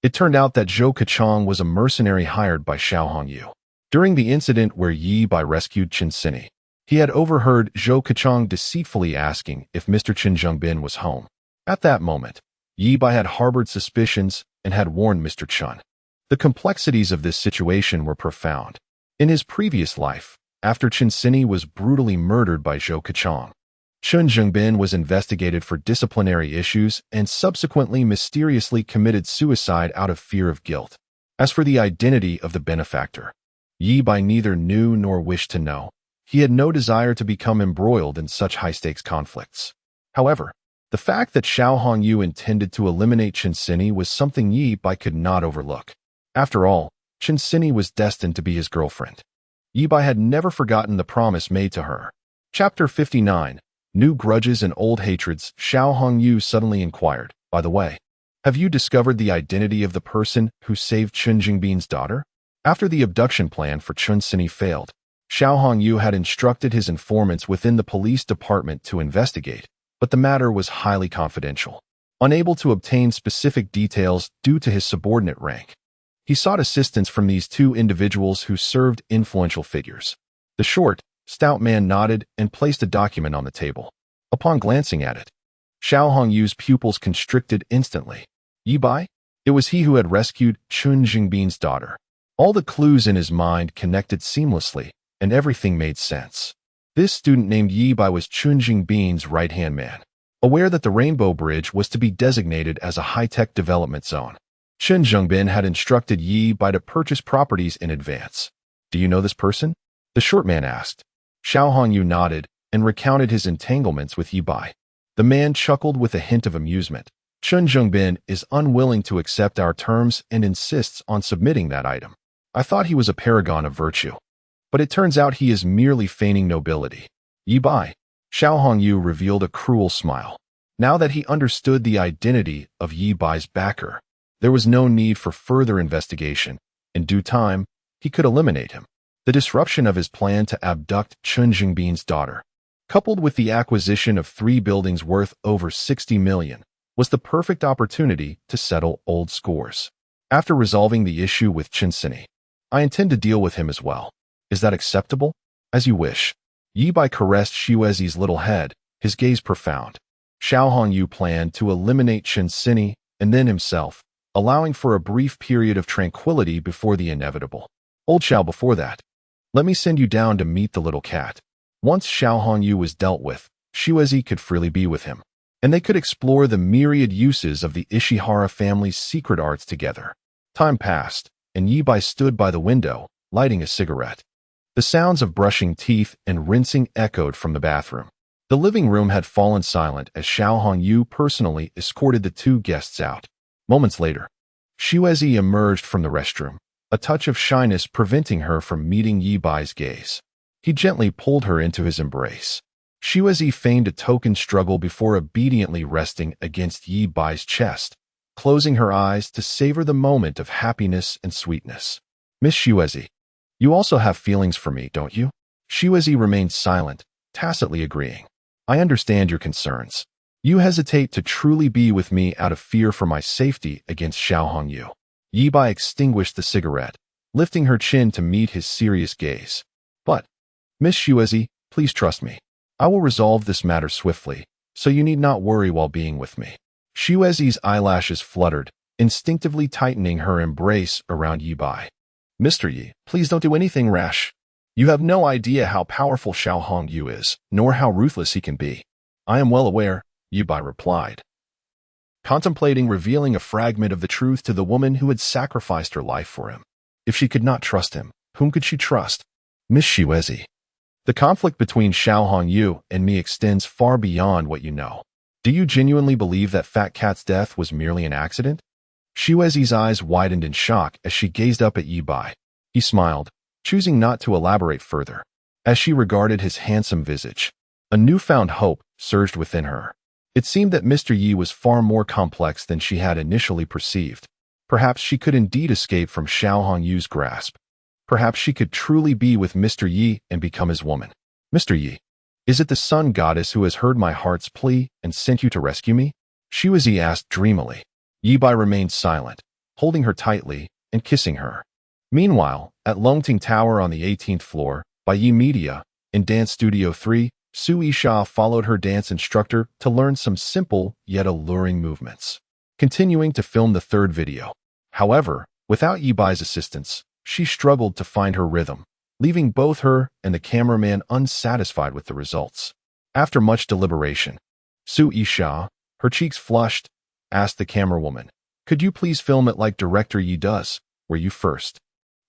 It turned out that Zhou Kechang was a mercenary hired by Xiao Hongyu. During the incident where Ye Bai rescued Chen Sini, he had overheard Zhou Kechang deceitfully asking if Mr. Chen Zhengbin was home. At that moment, Ye Bai had harbored suspicions and had warned Mr. Chen. The complexities of this situation were profound. In his previous life, after Chen Sini was brutally murdered by Zhou Kechang, Chen Zhengbin was investigated for disciplinary issues and subsequently mysteriously committed suicide out of fear of guilt. As for the identity of the benefactor, Ye Bai neither knew nor wished to know. He had no desire to become embroiled in such high-stakes conflicts. However, the fact that Xiao Hongyu intended to eliminate Chen Sini was something Ye Bai could not overlook. After all, Chen Sini was destined to be his girlfriend. Ye Bai had never forgotten the promise made to her. Chapter 59. New grudges and old hatreds. Xiao Hongyu suddenly inquired, by the way, have you discovered the identity of the person who saved Chun Jingbin's daughter? After the abduction plan for Chun Sini failed, Xiao Hongyu had instructed his informants within the police department to investigate, but the matter was highly confidential. Unable to obtain specific details due to his subordinate rank, he sought assistance from these two individuals who served influential figures. The short, stout man nodded and placed a document on the table. Upon glancing at it, Xiao Hongyu's pupils constricted instantly. Ye Bai? It was he who had rescued Chun Jingbin's daughter. All the clues in his mind connected seamlessly, and everything made sense. This student named Ye Bai was Chun Jingbin's right-hand man. Aware that the Rainbow Bridge was to be designated as a high-tech development zone, Chun Jingbin had instructed Ye Bai to purchase properties in advance. Do you know this person? The short man asked. Xiao Hongyu nodded and recounted his entanglements with Ye Bai. The man chuckled with a hint of amusement. Chun Jingbin is unwilling to accept our terms and insists on submitting that item. I thought he was a paragon of virtue, but it turns out he is merely feigning nobility. Ye Bai. Xiao Hongyu revealed a cruel smile. Now that he understood the identity of Ye Bai's backer, there was no need for further investigation. In due time, he could eliminate him. The disruption of his plan to abduct Chun Jingbin's daughter, coupled with the acquisition of 3 buildings worth over 60 million, was the perfect opportunity to settle old scores. After resolving the issue with Chen Sini, I intend to deal with him as well. Is that acceptable? As you wish. Ye Bai caressed Xuezi's little head, his gaze profound. Xiao Hongyu planned to eliminate Chen Sini and then himself, allowing for a brief period of tranquility before the inevitable. Old Xiao before that. Let me send you down to meet the little cat. Once Xiao Hongyu was dealt with, Xuezi could freely be with him, and they could explore the myriad uses of the Ishihara family's secret arts together. Time passed, and Ye Bai stood by the window, lighting a cigarette. The sounds of brushing teeth and rinsing echoed from the bathroom. The living room had fallen silent as Xiao Hongyu personally escorted the 2 guests out. Moments later, Xuezi emerged from the restroom, a touch of shyness preventing her from meeting Ye Bai's gaze. He gently pulled her into his embrace. Xuezi feigned a token struggle before obediently resting against Ye Bai's chest, closing her eyes to savor the moment of happiness and sweetness. Miss Xuezi, you also have feelings for me, don't you? Xuezi remained silent, tacitly agreeing. I understand your concerns. You hesitate to truly be with me out of fear for my safety against Xiao Hongyu. Ye Bai extinguished the cigarette, lifting her chin to meet his serious gaze. But, Miss Xuezi, please trust me. I will resolve this matter swiftly, so you need not worry while being with me. Xuezi's eyelashes fluttered, instinctively tightening her embrace around Ye Bai. Mr. Ye, please don't do anything rash. You have no idea how powerful Xiao Hongyu is, nor how ruthless he can be. I am well aware, Ye Bai replied, contemplating revealing a fragment of the truth to the woman who had sacrificed her life for him. If she could not trust him, whom could she trust? Miss Xuezi. The conflict between Xiao Hongyu and me extends far beyond what you know. Do you genuinely believe that Fat Cat's death was merely an accident? Xuezi's eyes widened in shock as she gazed up at Ye Bai. He smiled, choosing not to elaborate further. As she regarded his handsome visage, a newfound hope surged within her. It seemed that Mr. Yi was far more complex than she had initially perceived. Perhaps she could indeed escape from Xiao Hongyu's grasp. Perhaps she could truly be with Mr. Yi and become his woman. Mr. Yi, is it the sun goddess who has heard my heart's plea and sent you to rescue me? Xuezi asked dreamily. Ye Bai remained silent, holding her tightly and kissing her. Meanwhile, at Longting Tower on the 18th floor, by Yi Media, in Dance Studio 3, Su Yisha followed her dance instructor to learn some simple yet alluring movements, continuing to film the third video. However, without Ye Bai's assistance, she struggled to find her rhythm, leaving both her and the cameraman unsatisfied with the results. After much deliberation, Su Yisha, her cheeks flushed, asked the camerawoman, "Could you please film it like Director Yi does, where you first?"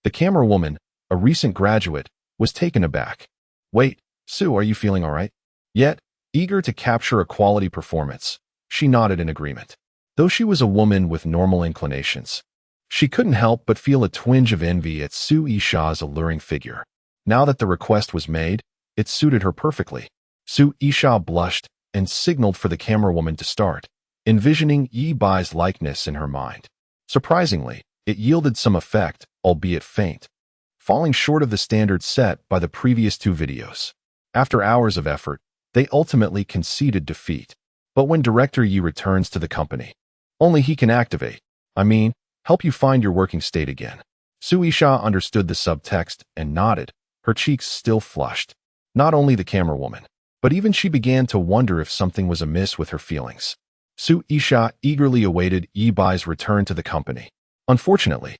The camerawoman, a recent graduate, was taken aback. "Wait, Sue, are you feeling all right?" Yet, eager to capture a quality performance, she nodded in agreement. Though she was a woman with normal inclinations, she couldn't help but feel a twinge of envy at Su Yisha's alluring figure. Now that the request was made, it suited her perfectly. Su Yisha blushed and signaled for the camerawoman to start, envisioning Ye Bai's likeness in her mind. Surprisingly, it yielded some effect, albeit faint, falling short of the standard set by the previous two videos. After hours of effort, they ultimately conceded defeat. But when Director Yi returns to the company, only he can help you find your working state again. Su Yisha understood the subtext and nodded, her cheeks still flushed. Not only the camerawoman, but even she began to wonder if something was amiss with her feelings. Su Yisha eagerly awaited Ye Bai's return to the company. Unfortunately,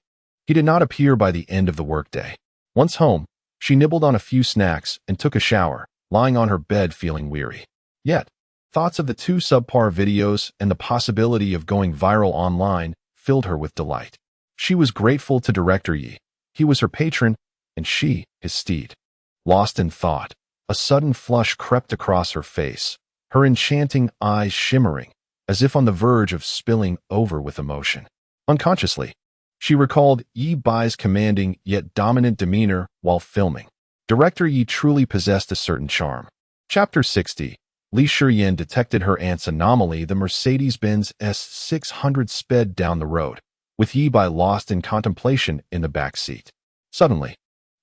he did not appear by the end of the workday. Once home, she nibbled on a few snacks and took a shower, lying on her bed feeling weary. Yet, thoughts of the two subpar videos and the possibility of going viral online filled her with delight. She was grateful to Director Yi. He was her patron, and she, his steed. Lost in thought, a sudden flush crept across her face, her enchanting eyes shimmering, as if on the verge of spilling over with emotion. Unconsciously, she recalled Ye Bai's commanding yet dominant demeanor while filming. Director Yi truly possessed a certain charm. Chapter 60. Li Shiyan detected her aunt's anomaly. The Mercedes-Benz S600 sped down the road, with Ye Bai lost in contemplation in the back seat. Suddenly,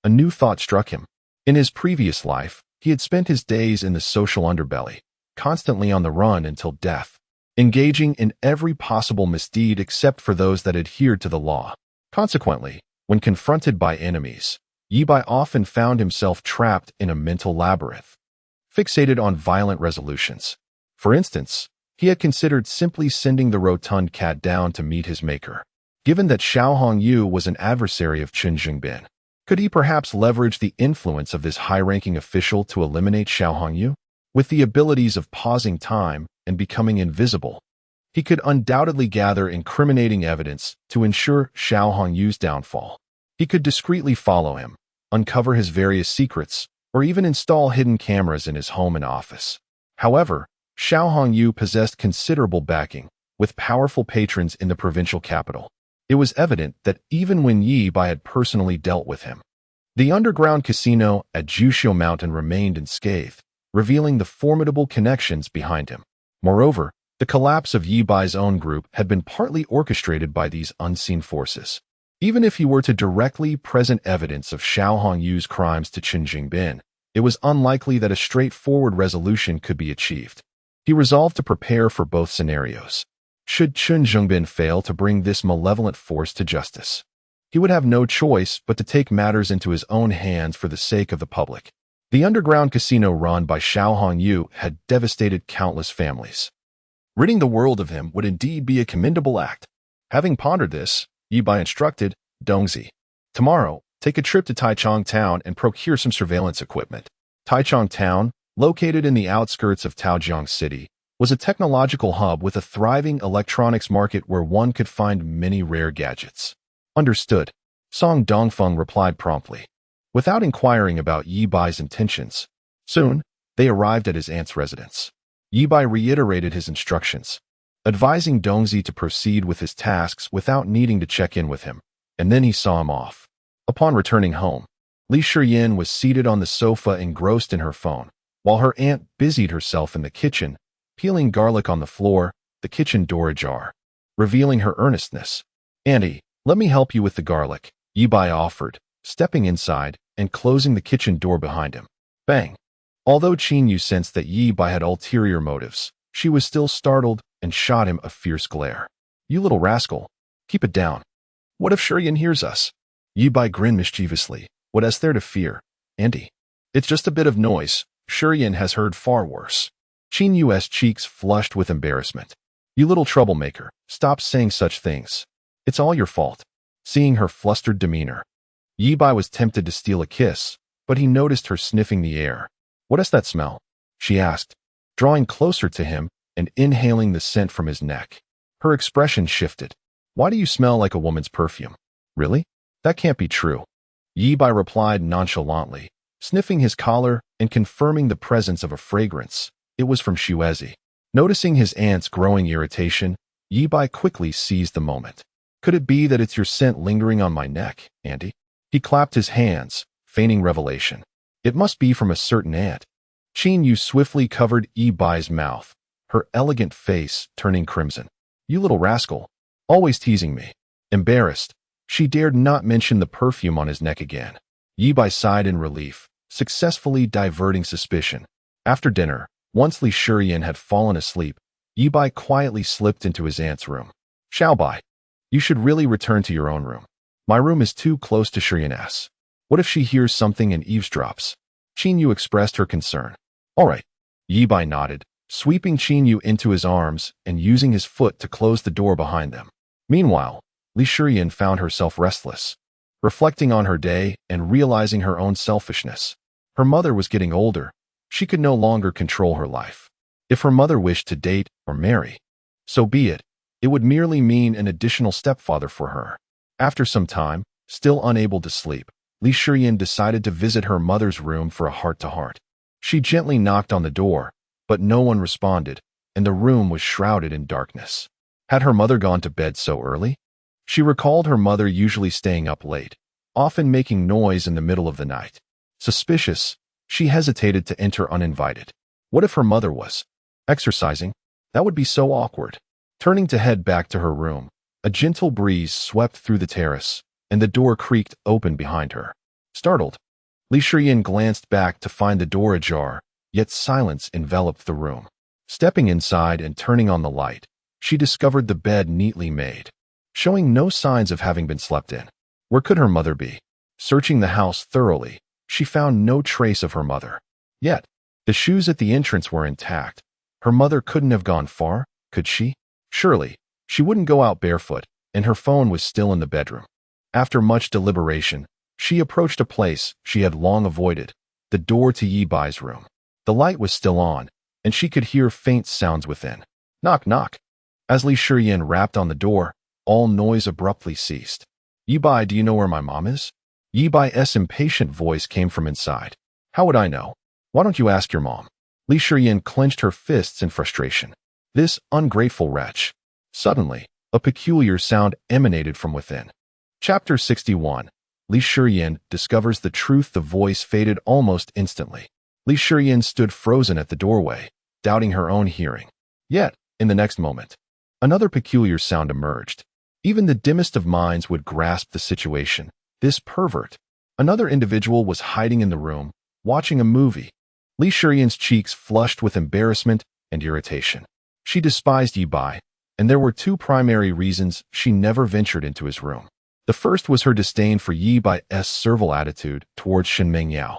a new thought struck him. In his previous life, he had spent his days in the social underbelly, constantly on the run until death, engaging in every possible misdeed except for those that adhered to the law. Consequently, when confronted by enemies, Ye Bai often found himself trapped in a mental labyrinth, fixated on violent resolutions. For instance, he had considered simply sending the rotund cat down to meet his maker. Given that Xiao Hongyu was an adversary of Chen Jingbin, could he perhaps leverage the influence of this high-ranking official to eliminate Xiao Hongyu? With the abilities of pausing time and becoming invisible, he could undoubtedly gather incriminating evidence to ensure Xiao Hongyu's downfall. He could discreetly follow him, uncover his various secrets, or even install hidden cameras in his home and office. However, Xiao Hongyu possessed considerable backing, with powerful patrons in the provincial capital. It was evident that even when Ye Bai had personally dealt with him, the underground casino at Juxiu Mountain remained unscathed, revealing the formidable connections behind him. Moreover, the collapse of Ye Bai's own group had been partly orchestrated by these unseen forces. Even if he were to directly present evidence of Xiao Hongyu's crimes to Chen Jingbin, it was unlikely that a straightforward resolution could be achieved. He resolved to prepare for both scenarios. Should Chen Jingbin fail to bring this malevolent force to justice, he would have no choice but to take matters into his own hands for the sake of the public. The underground casino run by Xiao Hongyu had devastated countless families, Ridding the world of him would indeed be a commendable act. Having pondered this, Ye Bai instructed Dongzi, "Tomorrow, take a trip to Taichung Town and procure some surveillance equipment." Taichung Town, located in the outskirts of Taojiang City, was a technological hub with a thriving electronics market where one could find many rare gadgets. Understood. Song Dongfeng replied promptly, without inquiring about Ye Bai's intentions. Soon, they arrived at his aunt's residence. Ye Bai reiterated his instructions, advising Dongzi to proceed with his tasks without needing to check in with him, and then he saw him off. Upon returning home, Li Shiyin was seated on the sofa engrossed in her phone, while her aunt busied herself in the kitchen, peeling garlic on the floor, the kitchen door ajar. Revealing her earnestness, "Auntie, let me help you with the garlic," Ye Bai offered, stepping inside and closing the kitchen door behind him. Bang! Although Qin Yu sensed that Ye Bai had ulterior motives, she was still startled and shot him a fierce glare. "You little rascal, keep it down. What if Shiyin hears us?" Ye Bai grinned mischievously. "What is there to fear, Auntie? It's just a bit of noise. Shiyin has heard far worse." Qin Yu's cheeks flushed with embarrassment. "You little troublemaker, stop saying such things. It's all your fault." Seeing her flustered demeanor, Ye Bai was tempted to steal a kiss, but he noticed her sniffing the air. "What is that smell?" she asked, drawing closer to him and inhaling the scent from his neck. Her expression shifted. "Why do you smell like a woman's perfume?" "Really? That can't be true." Ye Bai replied nonchalantly, sniffing his collar and confirming the presence of a fragrance. It was from Xuezi. Noticing his aunt's growing irritation, Ye Bai quickly seized the moment. "Could it be that it's your scent lingering on my neck, Auntie?" He clapped his hands, feigning revelation. "It must be from a certain aunt." Qin Yu swiftly covered Ye Bai's mouth, her elegant face turning crimson. "You little rascal, always teasing me." Embarrassed, she dared not mention the perfume on his neck again. Ye Bai sighed in relief, successfully diverting suspicion. After dinner, once Li Shiyin had fallen asleep, Ye Bai quietly slipped into his aunt's room. "Xiao Bai, you should really return to your own room. My room is too close to Shiyin's. What if she hears something and eavesdrops?" Qin Yu expressed her concern. "All right." Ye Bai nodded, sweeping Qin Yu into his arms and using his foot to close the door behind them. Meanwhile, Li Shiyin found herself restless, reflecting on her day and realizing her own selfishness. Her mother was getting older. She could no longer control her life. If her mother wished to date or marry, so be it. It would merely mean an additional stepfather for her. After some time, still unable to sleep, Li Shiyin decided to visit her mother's room for a heart-to-heart. She gently knocked on the door, but no one responded, and the room was shrouded in darkness. Had her mother gone to bed so early? She recalled her mother usually staying up late, often making noise in the middle of the night. Suspicious, she hesitated to enter uninvited. What if her mother was exercising? That would be so awkward. Turning to head back to her room, a gentle breeze swept through the terrace, and the door creaked open behind her. Startled, Li Shiyin glanced back to find the door ajar, yet silence enveloped the room. Stepping inside and turning on the light, she discovered the bed neatly made, showing no signs of having been slept in. Where could her mother be? Searching the house thoroughly, she found no trace of her mother. Yet, the shoes at the entrance were intact. Her mother couldn't have gone far, could she? Surely, she wouldn't go out barefoot, and her phone was still in the bedroom. After much deliberation, she approached a place she had long avoided, the door to Ye Bai's room. The light was still on, and she could hear faint sounds within. Knock, knock. As Li Shiyin rapped on the door, all noise abruptly ceased. "Ye Bai, do you know where my mom is?" Ye Bai's impatient voice came from inside. "How would I know? Why don't you ask your mom?" Li Shiyin clenched her fists in frustration. This ungrateful wretch. Suddenly, a peculiar sound emanated from within. Chapter 61. Li Shiyin discovers the truth. The voice faded almost instantly. Li Shiyin stood frozen at the doorway, doubting her own hearing. Yet, in the next moment, another peculiar sound emerged. Even the dimmest of minds would grasp the situation. This pervert. Another individual was hiding in the room, watching a movie. Li Shiyin's cheeks flushed with embarrassment and irritation. She despised Ye Bai, and there were two primary reasons she never ventured into his room. The first was her disdain for Ye Bai's servile attitude towards Shen Mengyao,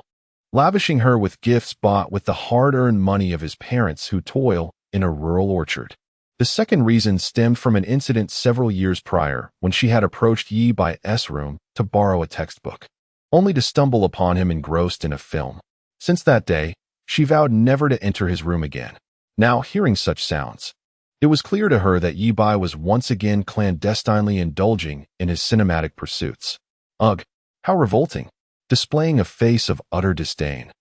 lavishing her with gifts bought with the hard-earned money of his parents who toil in a rural orchard. The second reason stemmed from an incident several years prior when she had approached Ye Bai's room to borrow a textbook, only to stumble upon him engrossed in a film. Since that day, she vowed never to enter his room again. Now, hearing such sounds, it was clear to her that Ye Bai was once again clandestinely indulging in his cinematic pursuits. Ugh, how revolting! Displaying a face of utter disdain,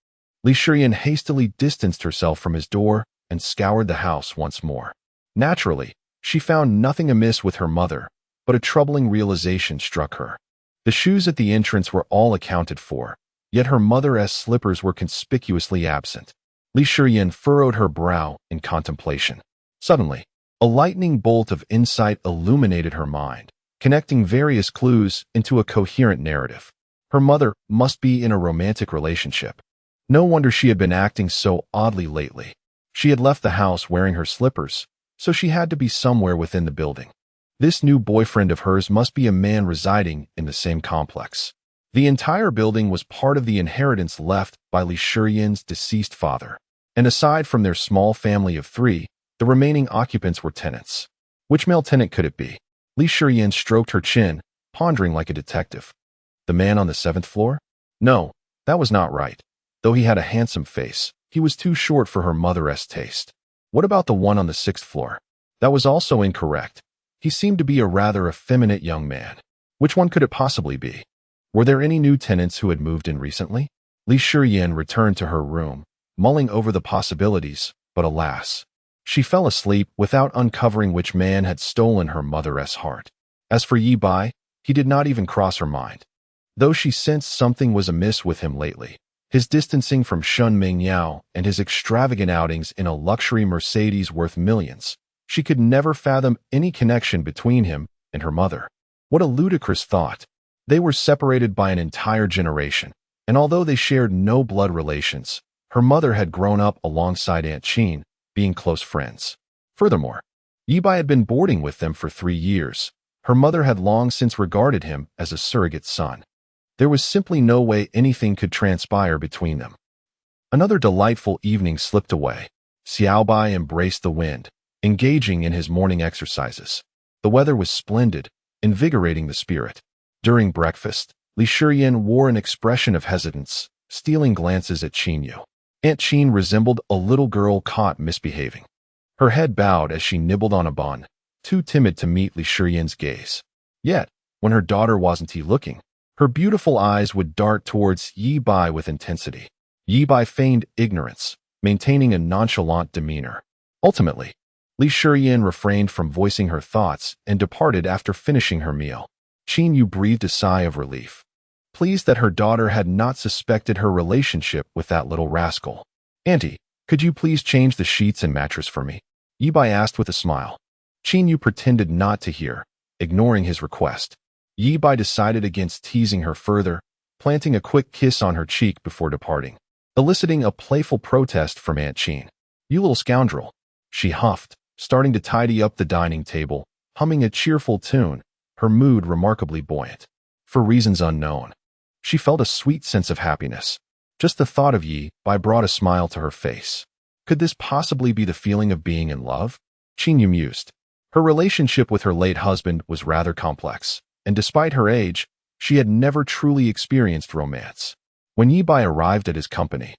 Li Shiyan hastily distanced herself from his door and scoured the house once more. Naturally, she found nothing amiss with her mother, but a troubling realization struck her. The shoes at the entrance were all accounted for, yet her mother's slippers were conspicuously absent. Li Shiyan furrowed her brow in contemplation. Suddenly, a lightning bolt of insight illuminated her mind, connecting various clues into a coherent narrative. Her mother must be in a romantic relationship. No wonder she had been acting so oddly lately. She had left the house wearing her slippers, so she had to be somewhere within the building. This new boyfriend of hers must be a man residing in the same complex. The entire building was part of the inheritance left by Li Shiyan's deceased father, and aside from their small family of 3, the remaining occupants were tenants. Which male tenant could it be? Li Shiyan stroked her chin, pondering like a detective. The man on the 7th floor? No, that was not right. Though he had a handsome face, he was too short for her mother's taste. What about the one on the 6th floor? That was also incorrect. He seemed to be a rather effeminate young man. Which one could it possibly be? Were there any new tenants who had moved in recently? Li Shiyan returned to her room, mulling over the possibilities, but alas, she fell asleep without uncovering which man had stolen her mother's heart. As for Ye Bai, he did not even cross her mind. Though she sensed something was amiss with him lately, his distancing from Shun Mingyao and his extravagant outings in a luxury Mercedes worth millions, she could never fathom any connection between him and her mother. What a ludicrous thought! They were separated by an entire generation, and although they shared no blood relations, her mother had grown up alongside Aunt Qin, being close friends. Furthermore, Ye Bai had been boarding with them for 3 years. Her mother had long since regarded him as a surrogate son. There was simply no way anything could transpire between them. Another delightful evening slipped away. Xiao Bai embraced the wind, engaging in his morning exercises. The weather was splendid, invigorating the spirit. During breakfast, Li Shiyan wore an expression of hesitance, stealing glances at Qinyu. Aunt Qin resembled a little girl caught misbehaving. Her head bowed as she nibbled on a bun, too timid to meet Li Shiyan's gaze. Yet, when her daughter wasn't looking, her beautiful eyes would dart towards Ye Bai with intensity. Ye Bai feigned ignorance, maintaining a nonchalant demeanor. Ultimately, Li Shiyan refrained from voicing her thoughts and departed after finishing her meal. Qinyu breathed a sigh of relief, pleased that her daughter had not suspected her relationship with that little rascal. "Auntie, could you please change the sheets and mattress for me?" Ye Bai asked with a smile. Qinyu pretended not to hear, ignoring his request. Ye Bai decided against teasing her further, planting a quick kiss on her cheek before departing, eliciting a playful protest from Aunt Qin. "You little scoundrel," she huffed, starting to tidy up the dining table, humming a cheerful tune, her mood remarkably buoyant. For reasons unknown, she felt a sweet sense of happiness. Just the thought of Ye Bai brought a smile to her face. Could this possibly be the feeling of being in love? Qinyu mused. Her relationship with her late husband was rather complex, and despite her age, she had never truly experienced romance. When Ye Bai arrived at his company,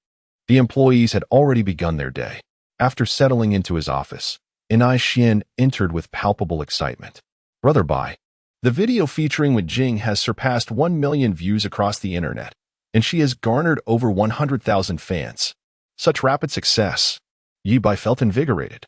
the employees had already begun their day. After settling into his office, Inai Xian entered with palpable excitement. "Brother Bai, the video featuring with Jing has surpassed 1 million views across the internet, and she has garnered over 100,000 fans. Such rapid success." Ye Bai felt invigorated.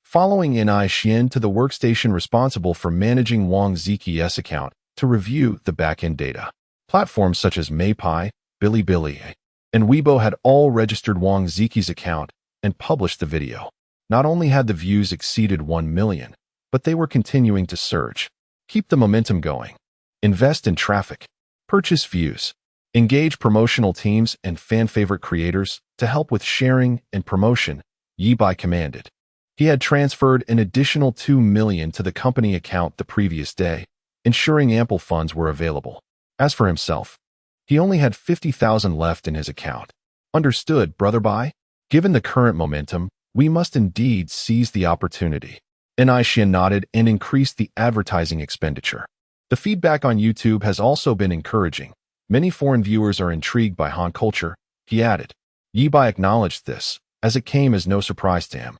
Following Inai Xian to the workstation responsible for managing Wang Ziqi's account to review the back-end data. Platforms such as Meipai, Bilibili, and Weibo had all registered Wang Ziqi's account and published the video. Not only had the views exceeded 1 million, but they were continuing to surge. Keep the momentum going. Invest in traffic. Purchase views. Engage promotional teams and fan-favorite creators to help with sharing and promotion, Ye Bai commanded. He had transferred an additional 2 million to the company account the previous day, ensuring ample funds were available. As for himself, he only had 50,000 left in his account. "Understood, Brother Bai? Given the current momentum, we must indeed seize the opportunity." Nishian nodded and increased the advertising expenditure. The feedback on YouTube has also been encouraging. Many foreign viewers are intrigued by Han culture, he added. Ye Bai acknowledged this, as it came as no surprise to him.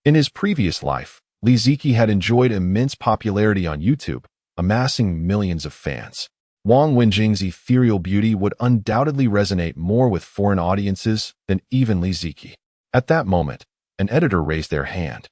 In his previous life, Li Ziki had enjoyed immense popularity on YouTube, amassing millions of fans. Wang Wenjing's ethereal beauty would undoubtedly resonate more with foreign audiences than even Li Ziki. At that moment, an editor raised their hand,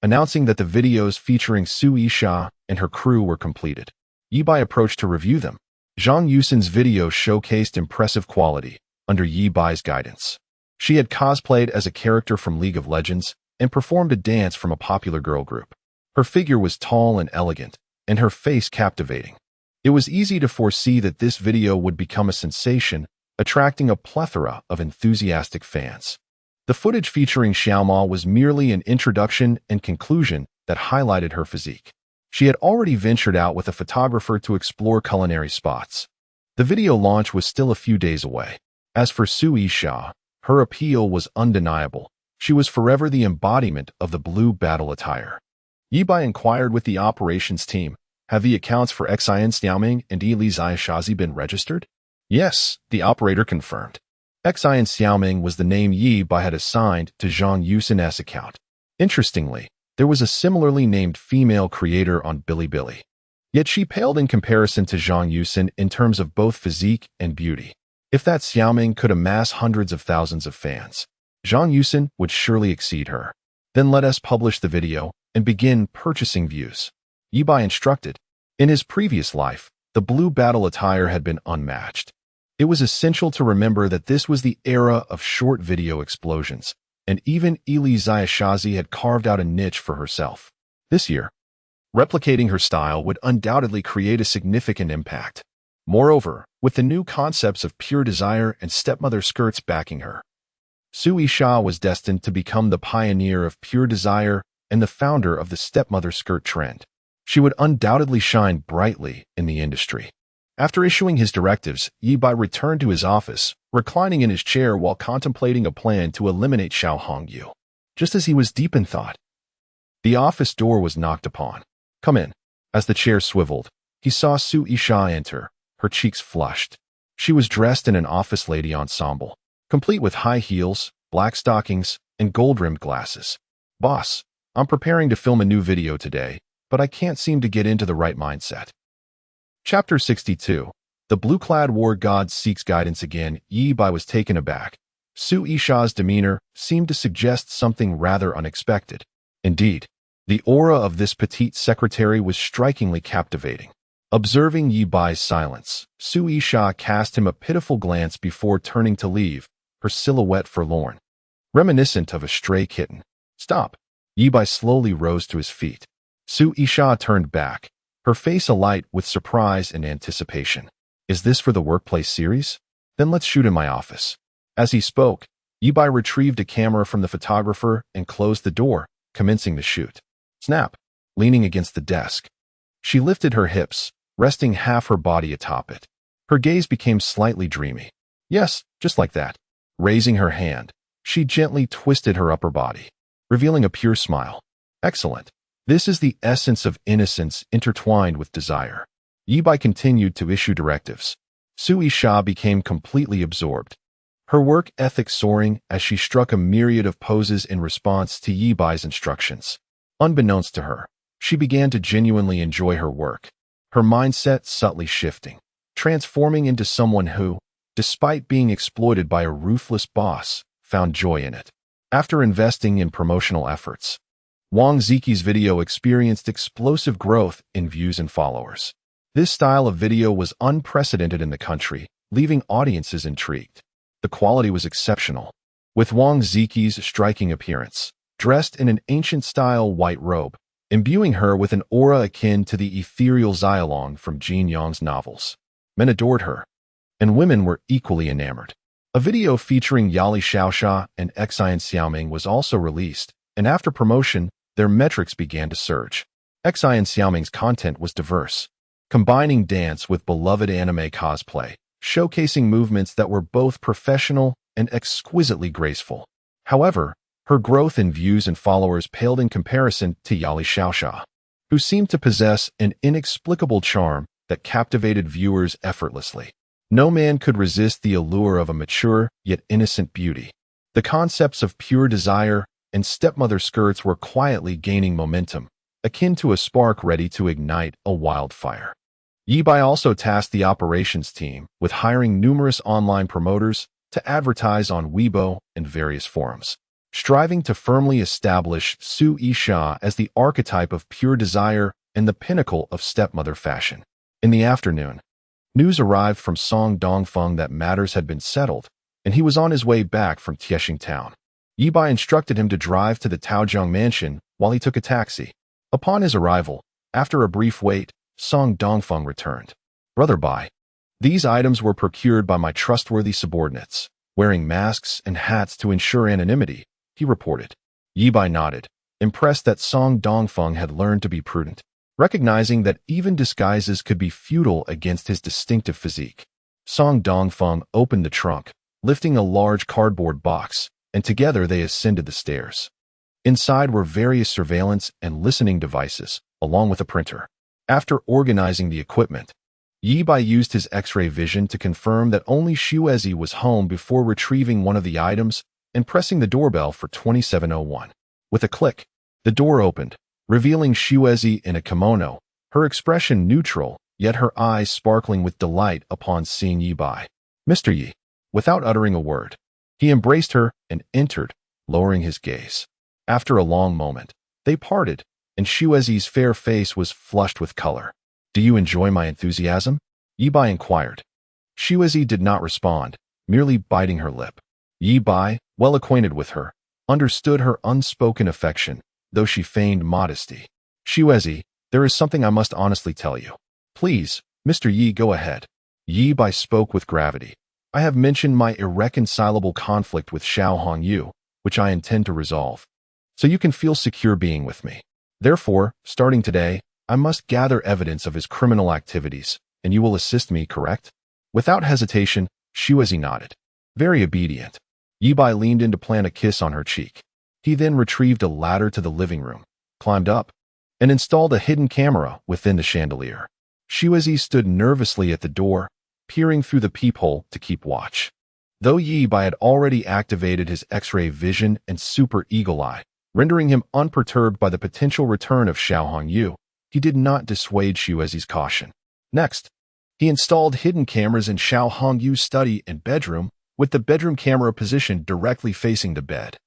announcing that the videos featuring Su Yisha and her crew were completed. Ye Bai approached to review them. Zhang Yusin's video showcased impressive quality under Ye Bai's guidance. She had cosplayed as a character from League of Legends and performed a dance from a popular girl group. Her figure was tall and elegant, and her face captivating. It was easy to foresee that this video would become a sensation, attracting a plethora of enthusiastic fans. The footage featuring Xiaoma was merely an introduction and conclusion that highlighted her physique. She had already ventured out with a photographer to explore culinary spots. The video launch was still a few days away. As for Su Yisha, her appeal was undeniable. She was forever the embodiment of the blue battle attire. Ye Bai inquired with the operations team, have the accounts for Xin Xiaoming and Li Ziyashazi been registered? Yes, the operator confirmed. Xin Xiaoming was the name Ye Bai had assigned to Zhang Yusin's account. Interestingly, there was a similarly named female creator on Bilibili. Yet she paled in comparison to Zhang Yusin in terms of both physique and beauty. If that Xiaoming could amass hundreds of thousands of fans, Zhang Yusin would surely exceed her. Then let us publish the video and begin purchasing views. Ye Bai instructed. In his previous life, the blue battle attire had been unmatched. It was essential to remember that this was the era of short video explosions, and even Li Ziyashazi had carved out a niche for herself. This year, replicating her style would undoubtedly create a significant impact. Moreover, with the new concepts of pure desire and stepmother skirts backing her, Su Yisha was destined to become the pioneer of pure desire and the founder of the stepmother skirt trend. She would undoubtedly shine brightly in the industry. After issuing his directives, Ye Bai returned to his office, reclining in his chair while contemplating a plan to eliminate Xiao Hongyu. Just as he was deep in thought, the office door was knocked upon. Come in. As the chair swiveled, he saw Su Yisha enter, her cheeks flushed. She was dressed in an office lady ensemble, complete with high heels, black stockings, and gold-rimmed glasses. Boss, I'm preparing to film a new video today, but I can't seem to get into the right mindset. Chapter 62. The blue-clad war god seeks guidance again. Ye Bai was taken aback. Su Yisha's demeanor seemed to suggest something rather unexpected. Indeed, the aura of this petite secretary was strikingly captivating. Observing Ye Bai's silence, Su Yisha cast him a pitiful glance before turning to leave, her silhouette forlorn, reminiscent of a stray kitten. Stop. Ye Bai slowly rose to his feet. Su Yisha turned back, her face alight with surprise and anticipation. Is this for the workplace series? Then let's shoot in my office. As he spoke, Ye Bai retrieved a camera from the photographer and closed the door, commencing the shoot. Snap. Leaning against the desk, she lifted her hips, resting half her body atop it. Her gaze became slightly dreamy. Yes, just like that. Raising her hand, she gently twisted her upper body, revealing a pure smile. Excellent. This is the essence of innocence intertwined with desire. Ye Bai continued to issue directives. Su Yisha became completely absorbed, her work ethic soaring as she struck a myriad of poses in response to Ye Bai's instructions. Unbeknownst to her, she began to genuinely enjoy her work, her mindset subtly shifting, transforming into someone who, despite being exploited by a ruthless boss, found joy in it. After investing in promotional efforts, Wang Ziki's video experienced explosive growth in views and followers. This style of video was unprecedented in the country, leaving audiences intrigued. The quality was exceptional, with Wang Ziki's striking appearance, dressed in an ancient-style white robe, imbuing her with an aura akin to the ethereal Xialong from Jin Yang's novels. Men adored her, and women were equally enamored. A video featuring Yali Xiaosha and Xin Xiaoming was also released, and after promotion, their metrics began to surge. Xin Xiaoming's content was diverse, combining dance with beloved anime cosplay, showcasing movements that were both professional and exquisitely graceful. However, Her growth in views and followers paled in comparison to Yali Xiaoxia, who seemed to possess an inexplicable charm that captivated viewers effortlessly. No man could resist the allure of a mature yet innocent beauty. The concepts of pure desire and stepmother skirts were quietly gaining momentum, akin to a spark ready to ignite a wildfire. Ye Bai also tasked the operations team with hiring numerous online promoters to advertise on Weibo and various forums, striving to firmly establish Su Yixia as the archetype of pure desire and the pinnacle of stepmother fashion. In the afternoon, news arrived from Song Dongfeng that matters had been settled, and he was on his way back from Tiexing town. Ye Bai instructed him to drive to the Taojiang mansion while he took a taxi. Upon his arrival, after a brief wait, Song Dongfeng returned. "Brother Bai, these items were procured by my trustworthy subordinates, wearing masks and hats to ensure anonymity," he reported. Ye Bai nodded, impressed that Song Dongfeng had learned to be prudent, recognizing that even disguises could be futile against his distinctive physique. Song Dongfeng opened the trunk, lifting a large cardboard box, and together they ascended the stairs. Inside were various surveillance and listening devices, along with a printer. After organizing the equipment, Ye Bai used his X-ray vision to confirm that only Xuezi was home before retrieving one of the items and pressing the doorbell for 2701. With a click, the door opened, revealing Xuezi in a kimono, her expression neutral, yet her eyes sparkling with delight upon seeing Ye Bai. "Mr. Yi," without uttering a word, he embraced her and entered, lowering his gaze. After a long moment, they parted, and Xuezi's fair face was flushed with color. "Do you enjoy my enthusiasm?" Ye Bai inquired. Xuezi did not respond, merely biting her lip. Ye Bai, well acquainted with her, understood her unspoken affection, though she feigned modesty. "Xuezi, there is something I must honestly tell you." "Please, Mr. Yi, go ahead." Ye Bai spoke with gravity. "I have mentioned my irreconcilable conflict with Xiao Hongyu, which I intend to resolve, so you can feel secure being with me. Therefore, starting today, I must gather evidence of his criminal activities, and you will assist me, correct?" Without hesitation, Xuezi nodded. Very obedient. Ye Bai leaned in to plant a kiss on her cheek. He then retrieved a ladder to the living room, climbed up, and installed a hidden camera within the chandelier. Xuezi stood nervously at the door, peering through the peephole to keep watch. Though Ye Bai had already activated his X-ray vision and super eagle eye, rendering him unperturbed by the potential return of Xiao Hongyu, he did not dissuade Xuezi's caution. Next, he installed hidden cameras in Xiao Hongyu's study and bedroom, with the bedroom camera positioned directly facing the bed,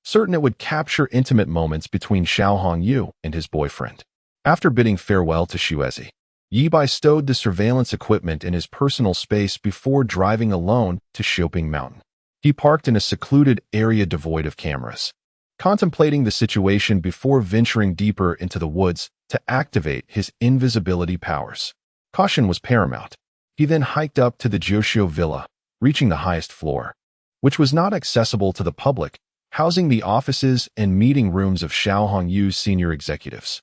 certain it would capture intimate moments between Xiao Hongyu and his boyfriend. After bidding farewell to Xuezi, Ye Bai stowed the surveillance equipment in his personal space before driving alone to Shopping Mountain. He parked in a secluded area devoid of cameras, contemplating the situation before venturing deeper into the woods to activate his invisibility powers. Caution was paramount. He then hiked up to the Joshio Villa, reaching the highest floor, which was not accessible to the public, housing the offices and meeting rooms of Xiao Hongyu's senior executives.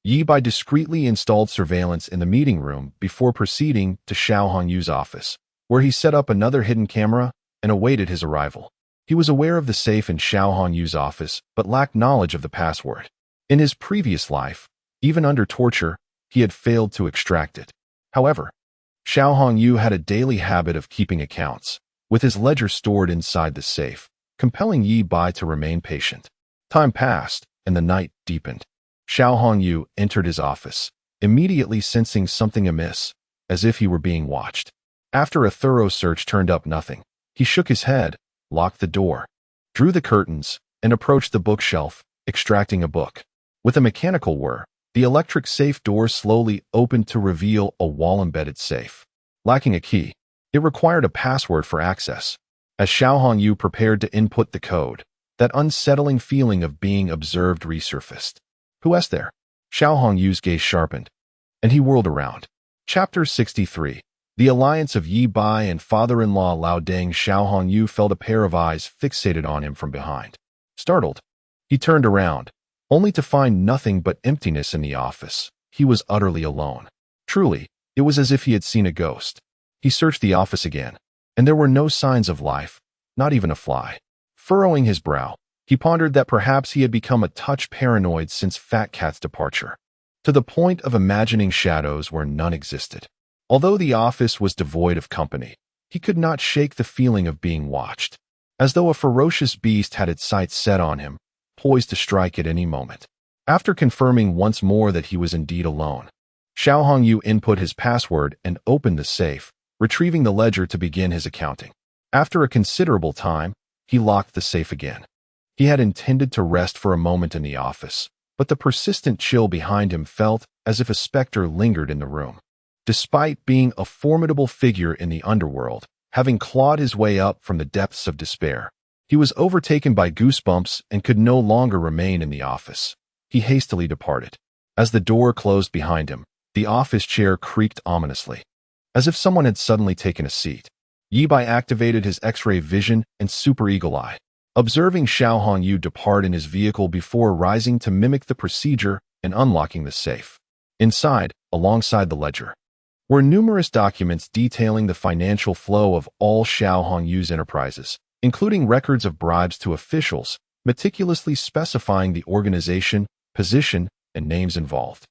Ye Bai discreetly installed surveillance in the meeting room before proceeding to Xiao Hongyu's office, where he set up another hidden camera and awaited his arrival. He was aware of the safe in Xiao Hongyu's office, but lacked knowledge of the password. In his previous life, even under torture, he had failed to extract it. However, Xiao Hongyu had a daily habit of keeping accounts, with his ledger stored inside the safe, compelling Ye Bai to remain patient. Time passed, and the night deepened. Xiao Hongyu entered his office, immediately sensing something amiss, as if he were being watched. After a thorough search turned up nothing, he shook his head, locked the door, drew the curtains, and approached the bookshelf, extracting a book. With a mechanical whir, the electric safe door slowly opened to reveal a wall-embedded safe. Lacking a key, it required a password for access. As Xiao Hongyu prepared to input the code, that unsettling feeling of being observed resurfaced. "Who is there?" Xiao Hongyu's gaze sharpened, and he whirled around. Chapter 63. The alliance of Ye Bai and father-in-law Lao Deng. Xiao Hongyu felt a pair of eyes fixated on him from behind. Startled, he turned around, only to find nothing but emptiness in the office. He was utterly alone. Truly, it was as if he had seen a ghost. He searched the office again, and there were no signs of life, not even a fly. Furrowing his brow, He pondered that perhaps he had become a touch paranoid since Fat Cat's departure, to the point of imagining shadows where none existed. Although the office was devoid of company, he could not shake the feeling of being watched, as though a ferocious beast had its sights set on him, poised to strike at any moment. After confirming once more that he was indeed alone, Xiao Hongyu input his password and opened the safe, retrieving the ledger to begin his accounting. After a considerable time, he locked the safe again. He had intended to rest for a moment in the office, but the persistent chill behind him felt as if a specter lingered in the room. Despite being a formidable figure in the underworld, having clawed his way up from the depths of despair, he was overtaken by goosebumps and could no longer remain in the office. He hastily departed. As the door closed behind him, the office chair creaked ominously, as if someone had suddenly taken a seat. Ye Bai activated his X-ray vision and super eagle eye, observing Xiao Hongyu depart in his vehicle before rising to mimic the procedure and unlocking the safe. Inside, alongside the ledger, were numerous documents detailing the financial flow of all Xiao Hongyu's enterprises, including records of bribes to officials, meticulously specifying the organization, position, and names involved.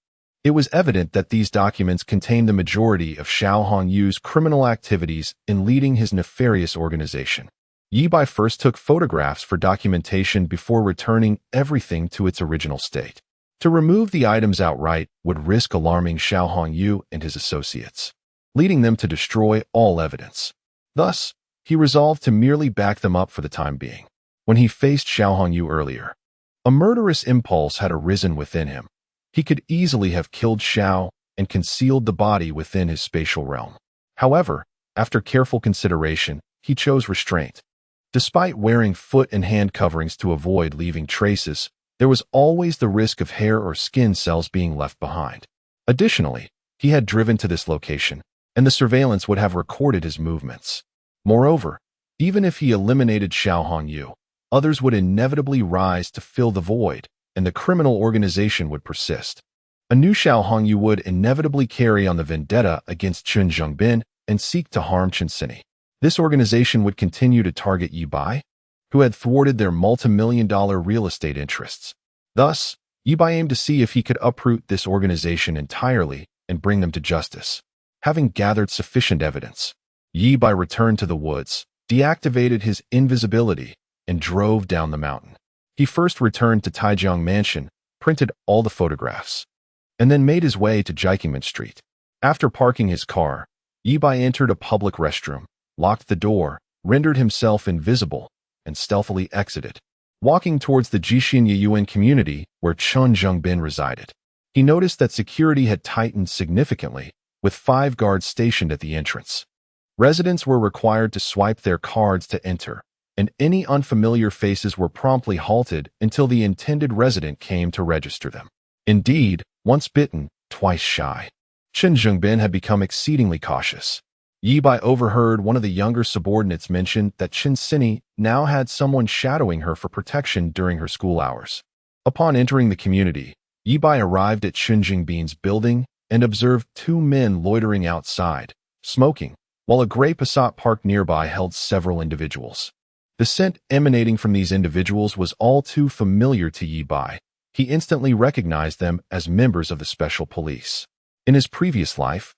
It was evident that these documents contained the majority of Xiao Hongyu's criminal activities in leading his nefarious organization. Ye Bai first took photographs for documentation before returning everything to its original state. To remove the items outright would risk alarming Xiao Hongyu and his associates, leading them to destroy all evidence. Thus, he resolved to merely back them up for the time being. When he faced Xiao Hongyu earlier, a murderous impulse had arisen within him. He could easily have killed Xiao and concealed the body within his spatial realm. However, after careful consideration, he chose restraint. Despite wearing foot and hand coverings to avoid leaving traces, there was always the risk of hair or skin cells being left behind. Additionally, he had driven to this location, and the surveillance would have recorded his movements. Moreover, even if he eliminated Xiao Hongyu, others would inevitably rise to fill the void, and the criminal organization would persist. A new Xiao Hongyu would inevitably carry on the vendetta against Chen Zhengbin and seek to harm Chen Sini. This organization would continue to target Ye Bai, who had thwarted their multi-million-dollar real estate interests. Thus, Ye Bai aimed to see if he could uproot this organization entirely and bring them to justice. Having gathered sufficient evidence, Ye Bai returned to the woods, deactivated his invisibility, and drove down the mountain. He first returned to Taijiang Mansion, printed all the photographs, and then made his way to Jikingman Street. After parking his car, Ye Bai entered a public restroom, locked the door, rendered himself invisible, and stealthily exited, walking towards the Jixin Yuyuan community where Chen Zhengbin resided. He noticed that security had tightened significantly, with 5 guards stationed at the entrance. Residents were required to swipe their cards to enter, and any unfamiliar faces were promptly halted until the intended resident came to register them. Indeed, once bitten, twice shy, Chen Zhengbin had become exceedingly cautious. Ye Bai overheard one of the younger subordinates mention that Chen Sini now had someone shadowing her for protection during her school hours. Upon entering the community, Ye Bai arrived at Chen Zhengbin's building and observed 2 men loitering outside, smoking, while a gray Passat parked nearby held several individuals. The scent emanating from these individuals was all too familiar to Ye Bai. He instantly recognized them as members of the special police. In his previous life,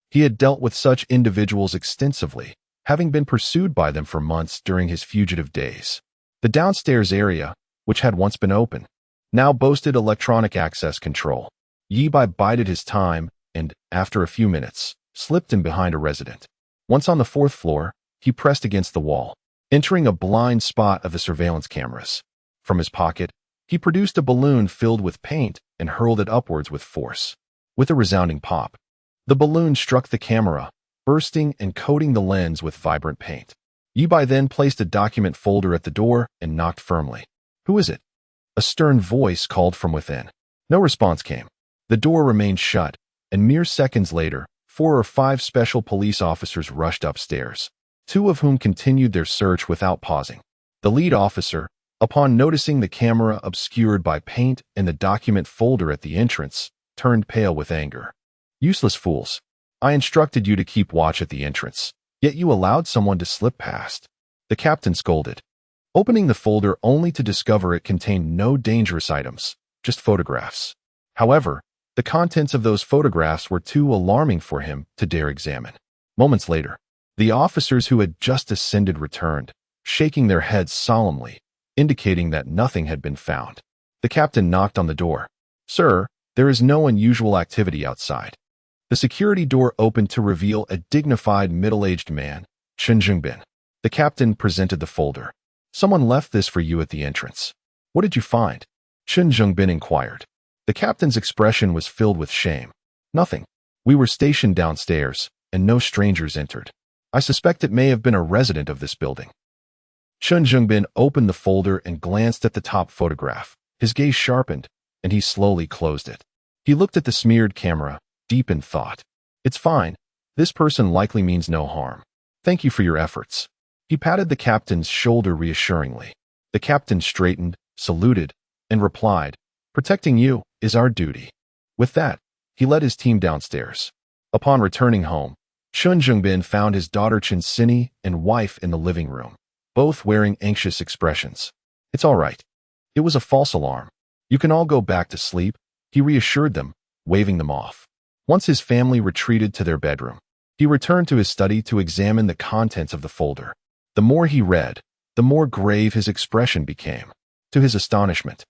he had dealt with such individuals extensively, having been pursued by them for months during his fugitive days. The downstairs area, which had once been open, now boasted electronic access control. Ye Bai bided his time and, after a few minutes, slipped in behind a resident. Once on the 4th floor, he pressed against the wall, entering a blind spot of the surveillance cameras. From his pocket, he produced a balloon filled with paint and hurled it upwards with force. With a resounding pop, the balloon struck the camera, bursting and coating the lens with vibrant paint. Ye Bai then placed a document folder at the door and knocked firmly. "Who is it?" A stern voice called from within. No response came. The door remained shut, and mere seconds later, 4 or 5 special police officers rushed upstairs, 2 of whom continued their search without pausing. The lead officer, upon noticing the camera obscured by paint and the document folder at the entrance, turned pale with anger. "Useless fools. I instructed you to keep watch at the entrance, yet you allowed someone to slip past." The captain scolded. opening the folder only to discover it contained no dangerous items, just photographs. However, the contents of those photographs were too alarming for him to dare examine. Moments later, the officers who had just ascended returned, shaking their heads solemnly, indicating that nothing had been found. The captain knocked on the door. "Sir, there is no unusual activity outside." The security door opened to reveal a dignified middle-aged man, Chen Zhengbin. The captain presented the folder. "Someone left this for you at the entrance." "What did you find?" Chen Zhengbin inquired. The captain's expression was filled with shame. "Nothing. We were stationed downstairs, and no strangers entered. I suspect it may have been a resident of this building." Chen Zhengbin opened the folder and glanced at the top photograph. His gaze sharpened, and he slowly closed it. He looked at the smeared camera, deep in thought. "It's fine. This person likely means no harm. Thank you for your efforts." He patted the captain's shoulder reassuringly. The captain straightened, saluted, and replied, "Protecting you is our duty." With that, he led his team downstairs. Upon returning home, Chen Zhengbin found his daughter Chen Xini and wife in the living room, both wearing anxious expressions. "It's all right. It was a false alarm. You can all go back to sleep," he reassured them, waving them off. Once his family retreated to their bedroom, he returned to his study to examine the contents of the folder. The more he read, the more grave his expression became. To his astonishment,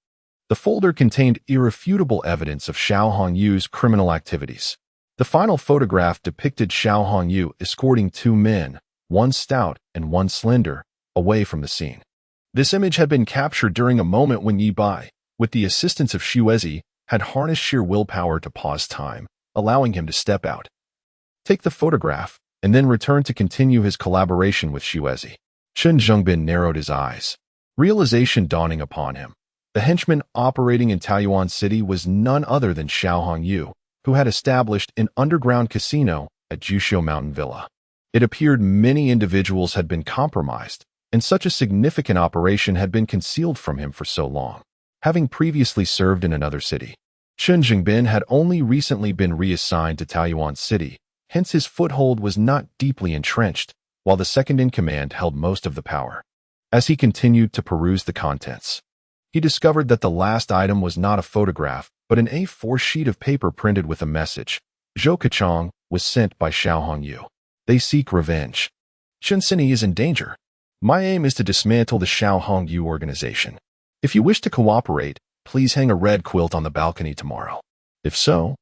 the folder contained irrefutable evidence of Xiao Hongyu's criminal activities. The final photograph depicted Xiao Hongyu escorting two men, one stout and one slender, away from the scene. This image had been captured during a moment when Ye Bai, with the assistance of Xuezi, had harnessed sheer willpower to pause time, allowing him to step out, take the photograph, and then return to continue his collaboration with Xuezi. Chen Zhengbin narrowed his eyes, realization dawning upon him. The henchman operating in Taoyuan City was none other than Xiao Hongyu, who had established an underground casino at Jushu Mountain Villa. It appeared many individuals had been compromised, and such a significant operation had been concealed from him for so long. Having previously served in another city, Chen Zhengbin had only recently been reassigned to Taoyuan City, hence his foothold was not deeply entrenched, while the second-in-command held most of the power. As he continued to peruse the contents, he discovered that the last item was not a photograph, but an A4 sheet of paper printed with a message. "Zhou Kachong was sent by Xiao Hongyu. They seek revenge. Chen Xini is in danger. My aim is to dismantle the Xiao Hongyu organization. If you wish to cooperate, please hang a red quilt on the balcony tomorrow. If so,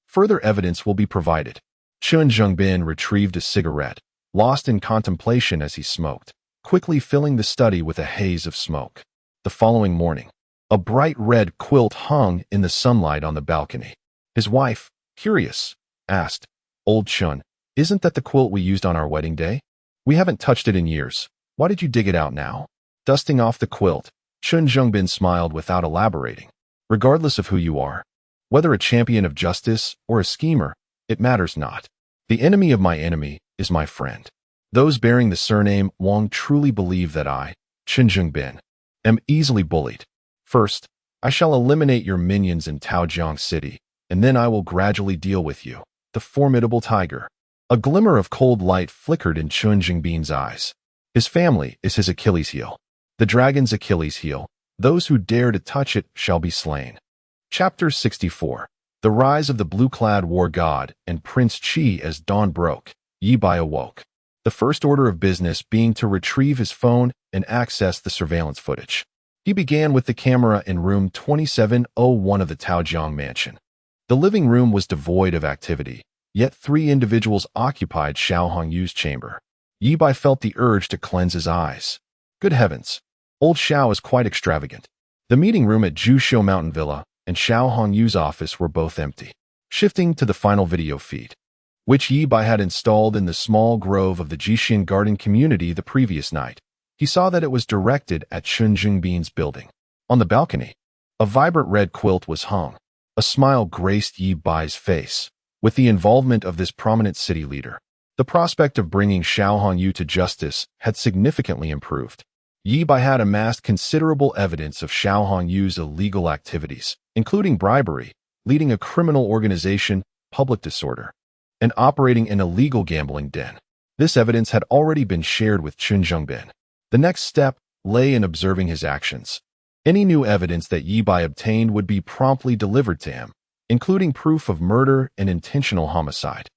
further evidence will be provided." Chen Zhengbin retrieved a cigarette, lost in contemplation as he smoked, quickly filling the study with a haze of smoke. The following morning, a bright red quilt hung in the sunlight on the balcony. His wife, curious, asked, "Old Chen, isn't that the quilt we used on our wedding day? We haven't touched it in years. Why did you dig it out now?" Dusting off the quilt, Chen Zhengbin smiled without elaborating. "Regardless of who you are, whether a champion of justice or a schemer, it matters not. The enemy of my enemy is my friend. Those bearing the surname Wang truly believe that I, Chen Zhengbin, am easily bullied. First, I shall eliminate your minions in Taojiang City, and then I will gradually deal with you, the formidable tiger." A glimmer of cold light flickered in Chen Zhengbin's eyes. His family is his Achilles heel. The dragon's Achilles heel. Those who dare to touch it shall be slain. Chapter 64. The Rise of the Blue-Clad War God and Prince Qi. As dawn broke, Ye Bai awoke, the first order of business being to retrieve his phone and access the surveillance footage. He began with the camera in room 2701 of the Taojiang mansion. The living room was devoid of activity, yet three individuals occupied Xiao Hongyu's chamber. Ye Bai felt the urge to cleanse his eyes. Good heavens, old Xiao is quite extravagant. The meeting room at Jushu Mountain Villa and Xiao Hongyu's office were both empty. Shifting to the final video feed, which Ye Bai had installed in the small grove of the Jixin Garden community the previous night, he saw that it was directed at Chen Zhengbin's building. On the balcony, a vibrant red quilt was hung. A smile graced Ye Bai's face. With the involvement of this prominent city leader, the prospect of bringing Xiao Hongyu to justice had significantly improved. Ye Bai had amassed considerable evidence of Xiao Hongyu's illegal activities, including bribery, leading a criminal organization, public disorder, and operating an illegal gambling den. This evidence had already been shared with Chen Zhengbin. The next step lay in observing his actions. Any new evidence that Ye Bai obtained would be promptly delivered to him, including proof of murder and intentional homicide.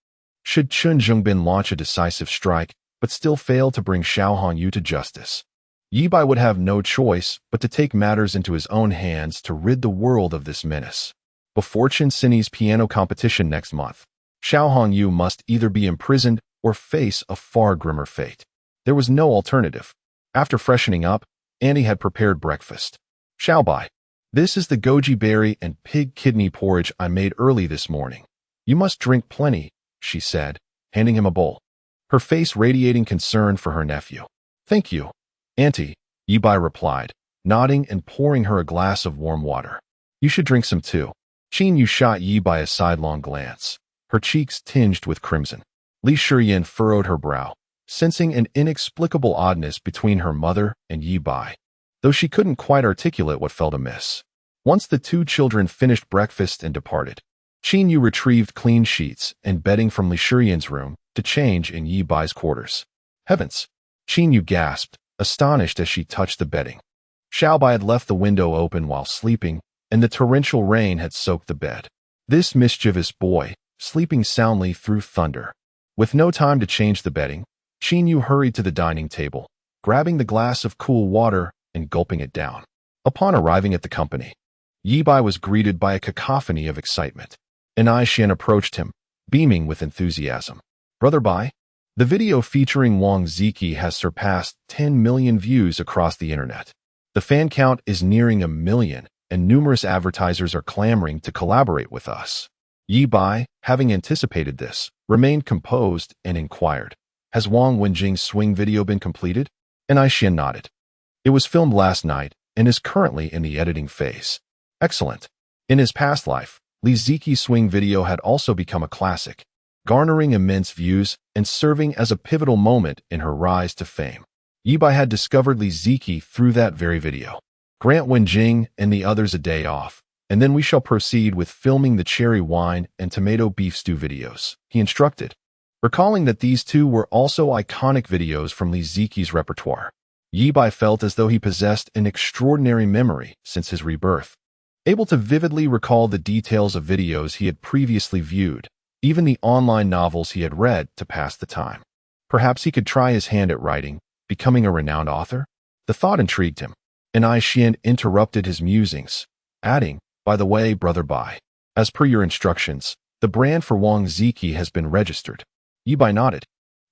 Should Chun Zhongbin launch a decisive strike, but still fail to bring Xiao Hongyu to justice, Ye Bai would have no choice but to take matters into his own hands to rid the world of this menace. Before Chen Sini's piano competition next month, Xiao Hongyu must either be imprisoned or face a far grimmer fate. There was no alternative. After freshening up, Annie had prepared breakfast. Xiao Bai, this is the goji berry and pig kidney porridge I made early this morning. You must drink plenty, she said, handing him a bowl, her face radiating concern for her nephew. Thank you, Auntie, Ye Bai replied, nodding and pouring her a glass of warm water. You should drink some too. Qin Yu shot Ye Bai a sidelong glance, her cheeks tinged with crimson. Li Shiyin furrowed her brow, sensing an inexplicable oddness between her mother and Ye Bai, though she couldn't quite articulate what felt amiss. Once the two children finished breakfast and departed, Qin Yu retrieved clean sheets and bedding from Li Shiyin's room to change in Ye Bai's quarters. Heavens! Qin Yu gasped, astonished as she touched the bedding. Xiao Bai had left the window open while sleeping, and the torrential rain had soaked the bed. This mischievous boy, sleeping soundly through thunder. With no time to change the bedding, Qin Yu hurried to the dining table, grabbing the glass of cool water and gulping it down. Upon arriving at the company, Ye Bai was greeted by a cacophony of excitement. Anai Xian approached him, beaming with enthusiasm. Brother Bai, the video featuring Wang Ziki has surpassed 10 million views across the internet. The fan count is nearing 1 million, and numerous advertisers are clamoring to collaborate with us. Ye Bai, having anticipated this, remained composed and inquired, has Wang Wenjing's swing video been completed? Anai Xian nodded. It was filmed last night and is currently in the editing phase. Excellent. In his past life, Li Ziqi's swing video had also become a classic, garnering immense views and serving as a pivotal moment in her rise to fame. Ye Bai had discovered Li Ziqi through that very video. Grant Wenjing and the others a day off, and then we shall proceed with filming the cherry wine and tomato beef stew videos, he instructed, recalling that these two were also iconic videos from Li Ziqi's repertoire. Ye Bai felt as though he possessed an extraordinary memory since his rebirth, able to vividly recall the details of videos he had previously viewed, even the online novels he had read to pass the time. Perhaps he could try his hand at writing, becoming a renowned author? The thought intrigued him. Anai Xian interrupted his musings, adding, by the way, Brother Bai, as per your instructions, the brand for Wang Ziki has been registered. Ye Bai nodded.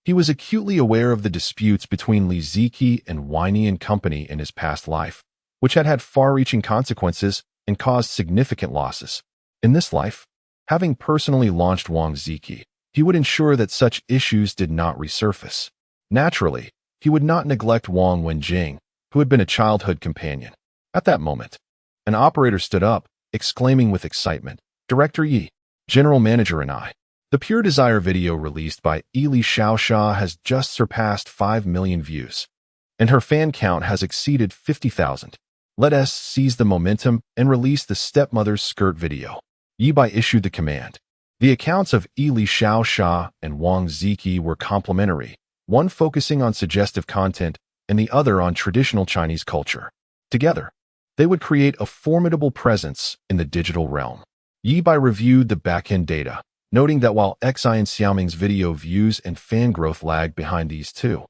He was acutely aware of the disputes between Li Ziki and Winey and Company in his past life, which had had far-reaching consequences and caused significant losses. In this life, having personally launched Wang Ziki, he would ensure that such issues did not resurface. Naturally, he would not neglect Wang Wenjing, who had been a childhood companion. At that moment, an operator stood up, exclaiming with excitement, Director Yi, General Manager and I. The Pure Desire video released by Eli Xiaosha has just surpassed 5 million views, and her fan count has exceeded 50,000. Let us seize the momentum and release the stepmother's skirt video. Ye Bai issued the command. The accounts of Eli Xiaosha and Wang Ziki were complementary, one focusing on suggestive content and the other on traditional Chinese culture. Together, they would create a formidable presence in the digital realm. Ye Bai reviewed the back-end data, noting that while Xi and Xiaoming's video views and fan growth lagged behind these two,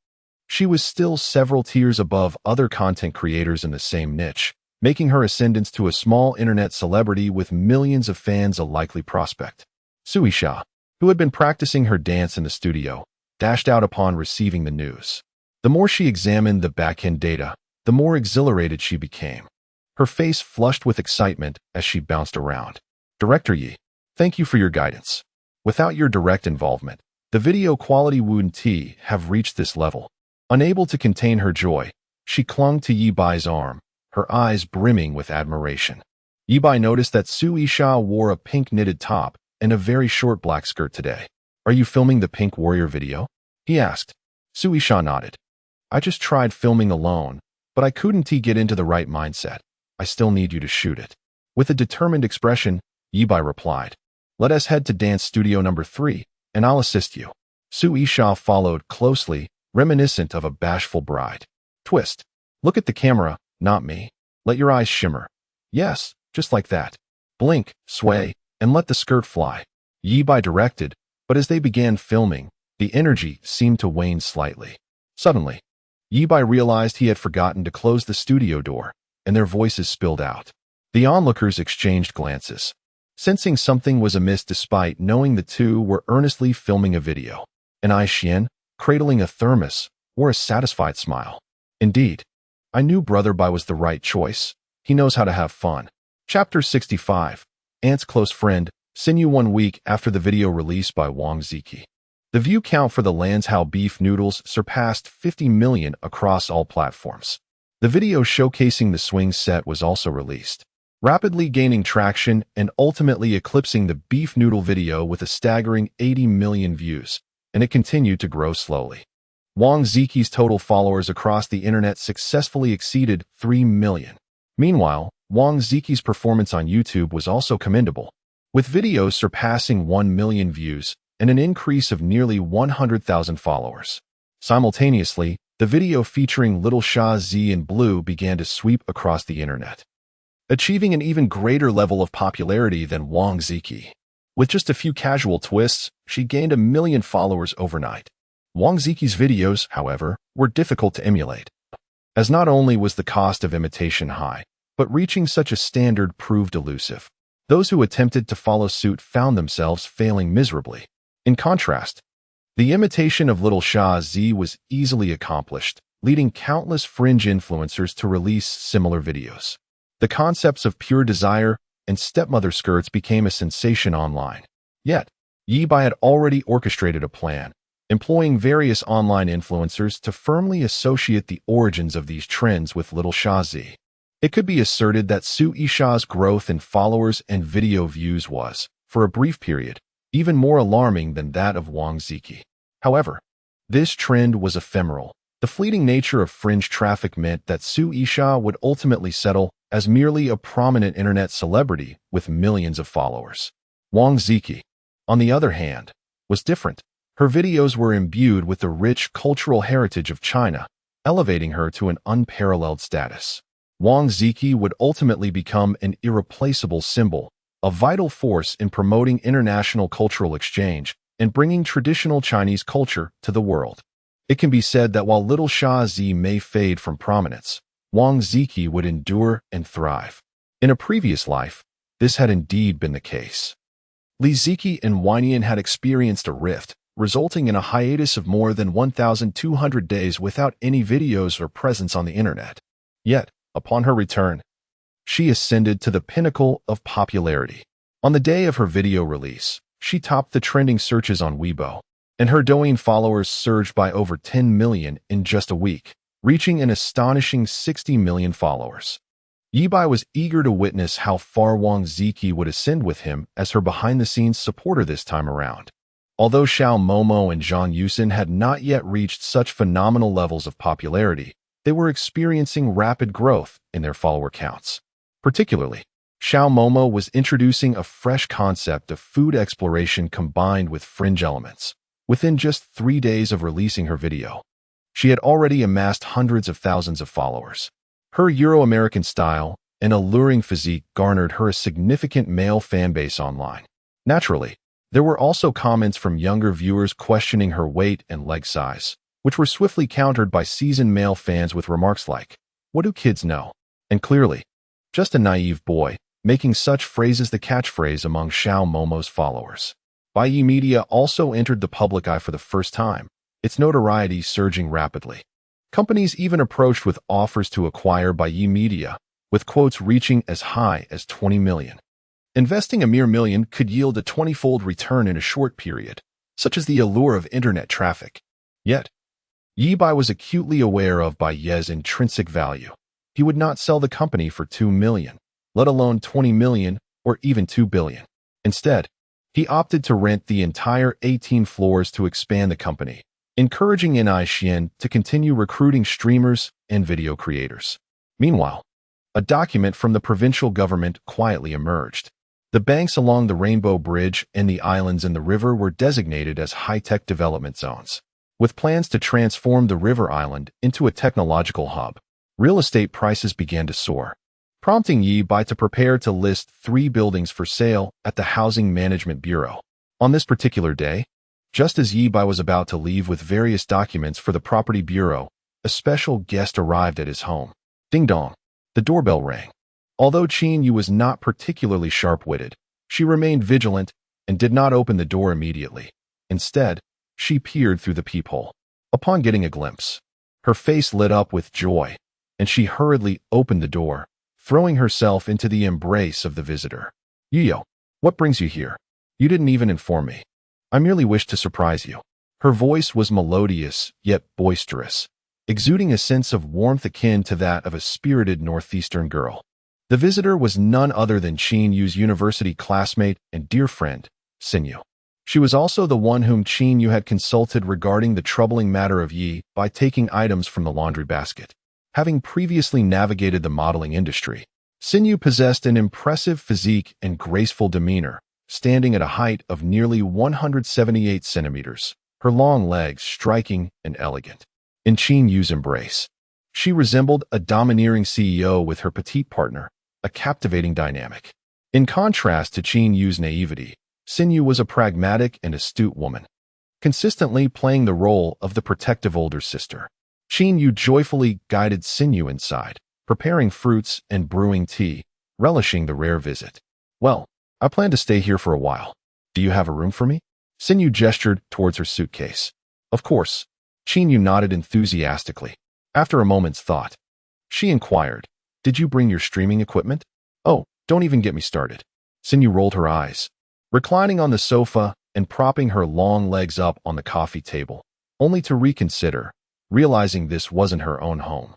she was still several tiers above other content creators in the same niche, making her ascendance to a small internet celebrity with millions of fans a likely prospect. Suisha, who had been practicing her dance in the studio, dashed out upon receiving the news. The more she examined the back-end data, the more exhilarated she became. Her face flushed with excitement as she bounced around. Director Yi, thank you for your guidance. Without your direct involvement, the video quality wouldn't have reached this level. Unable to contain her joy, she clung to Ye Bai's arm, her eyes brimming with admiration. Ye Bai noticed that Suisha wore a pink knitted top and a very short black skirt today. Are you filming the Pink Warrior video? He asked. Suisha nodded. I just tried filming alone, but I couldn't get into the right mindset. I still need you to shoot it. With a determined expression, Ye Bai replied. Let us head to dance studio number 3, and I'll assist you. Suisha followed closely, reminiscent of a bashful bride. Twist. Look at the camera, not me. Let your eyes shimmer. Yes, just like that. Blink, sway, and let the skirt fly. Ye Bai directed, but as they began filming, the energy seemed to wane slightly. Suddenly, Ye Bai realized he had forgotten to close the studio door, and their voices spilled out. The onlookers exchanged glances, sensing something was amiss despite knowing the two were earnestly filming a video. And Ai Xian, cradling a thermos, wore a satisfied smile. Indeed, I knew Brother Bai was the right choice. He knows how to have fun. Chapter 65. Aunt's close friend, Sinew. 1 week after the video release by Wang Ziki, the view count for the Lanzhou beef noodles surpassed 50 million across all platforms. The video showcasing the swing set was also released, rapidly gaining traction and ultimately eclipsing the beef noodle video with a staggering 80 million views, and it continued to grow slowly. Wang Ziki's total followers across the internet successfully exceeded 3 million. Meanwhile, Wang Ziki's performance on YouTube was also commendable, with videos surpassing 1 million views and an increase of nearly 100,000 followers. Simultaneously, the video featuring Little Sha Z in blue began to sweep across the internet, achieving an even greater level of popularity than Wang Ziki. With just a few casual twists, she gained 1 million followers overnight. Wang Ziki's videos, however, were difficult to emulate, as not only was the cost of imitation high, but reaching such a standard proved elusive. Those who attempted to follow suit found themselves failing miserably. In contrast, the imitation of Little Sha Z was easily accomplished, leading countless fringe influencers to release similar videos. The concepts of pure desire and stepmother skirts became a sensation online. Yet, Ye Bai had already orchestrated a plan, employing various online influencers to firmly associate the origins of these trends with Little Sha Z. It could be asserted that Su Yisha's growth in followers and video views was, for a brief period, even more alarming than that of Wang Ziki. However, this trend was ephemeral. The fleeting nature of fringe traffic meant that Su Yisha would ultimately settle as merely a prominent internet celebrity with millions of followers. Wang Ziki, on the other hand, was different. Her videos were imbued with the rich cultural heritage of China, elevating her to an unparalleled status. Wang Ziki would ultimately become an irreplaceable symbol, a vital force in promoting international cultural exchange and bringing traditional Chinese culture to the world. It can be said that while Little Sha Z may fade from prominence, Wang Ziki would endure and thrive. In a previous life, this had indeed been the case. Li Ziki and Weinian had experienced a rift, resulting in a hiatus of more than 1,200 days without any videos or presence on the internet. Yet, upon her return, she ascended to the pinnacle of popularity. On the day of her video release, she topped the trending searches on Weibo, and her Douyin followers surged by over 10 million in just a week, reaching an astonishing 60 million followers. Ye Bai was eager to witness how far Wang Ziki would ascend with him as her behind-the-scenes supporter this time around. Although Xiao Momo and Zhang Yusin had not yet reached such phenomenal levels of popularity, they were experiencing rapid growth in their follower counts. Particularly, Xiao Momo was introducing a fresh concept of food exploration combined with fringe elements. Within just 3 days of releasing her video, she had already amassed hundreds of thousands of followers. Her Euro-American style and alluring physique garnered her a significant male fanbase online. Naturally, there were also comments from younger viewers questioning her weight and leg size, which were swiftly countered by seasoned male fans with remarks like, "What do kids know?" And clearly, just a naive boy, making such phrases the catchphrase among Xiao Momo's followers. Bai Mei Media also entered the public eye for the first time, its notoriety surging rapidly. Companies even approached with offers to acquire Bai Mei Media, with quotes reaching as high as 20 million. Investing a mere million could yield a 20-fold return in a short period, such as the allure of internet traffic. Yet, Ye Bai was acutely aware of Bai Ye's intrinsic value. He would not sell the company for 2 million, let alone 20 million or even 2 billion. Instead, he opted to rent the entire 18 floors to expand the company, encouraging Ai Xian to continue recruiting streamers and video creators. Meanwhile, a document from the provincial government quietly emerged. The banks along the Rainbow Bridge and the islands in the river were designated as high-tech development zones, with plans to transform the river island into a technological hub. real estate prices began to soar, prompting Ye Bai to prepare to list 3 buildings for sale at the Housing Management Bureau. On this particular day, just as Ye Bai was about to leave with various documents for the Property Bureau, a special guest arrived at his home. Ding dong. The doorbell rang. Although Qin Yu was not particularly sharp-witted, she remained vigilant and did not open the door immediately. Instead, she peered through the peephole. Upon getting a glimpse, her face lit up with joy, and she hurriedly opened the door, throwing herself into the embrace of the visitor. "Yo, what brings you here? You didn't even inform me. I merely wished to surprise you." Her voice was melodious yet boisterous, exuding a sense of warmth akin to that of a spirited northeastern girl. The visitor was none other than Qin Yu's university classmate and dear friend, Synyu. She was also the one whom Qin Yu had consulted regarding the troubling matter of Yi by taking items from the laundry basket. Having previously navigated the modeling industry, Synyu possessed an impressive physique and graceful demeanor, standing at a height of nearly 178 centimeters, her long legs striking and elegant. In Qin Yu's embrace, she resembled a domineering CEO with her petite partner, a captivating dynamic. In contrast to Qin Yu's naivety, Synyu was a pragmatic and astute woman, consistently playing the role of the protective older sister. Qin Yu joyfully guided Synyu inside, preparing fruits and brewing tea, relishing the rare visit. "Well, I plan to stay here for a while. Do you have a room for me?" Synyu gestured towards her suitcase. "Of course." Qin Yu nodded enthusiastically. After a moment's thought, she inquired, "Did you bring your streaming equipment?" "Oh, don't even get me started." Synyu rolled her eyes, reclining on the sofa and propping her long legs up on the coffee table, only to reconsider, realizing this wasn't her own home.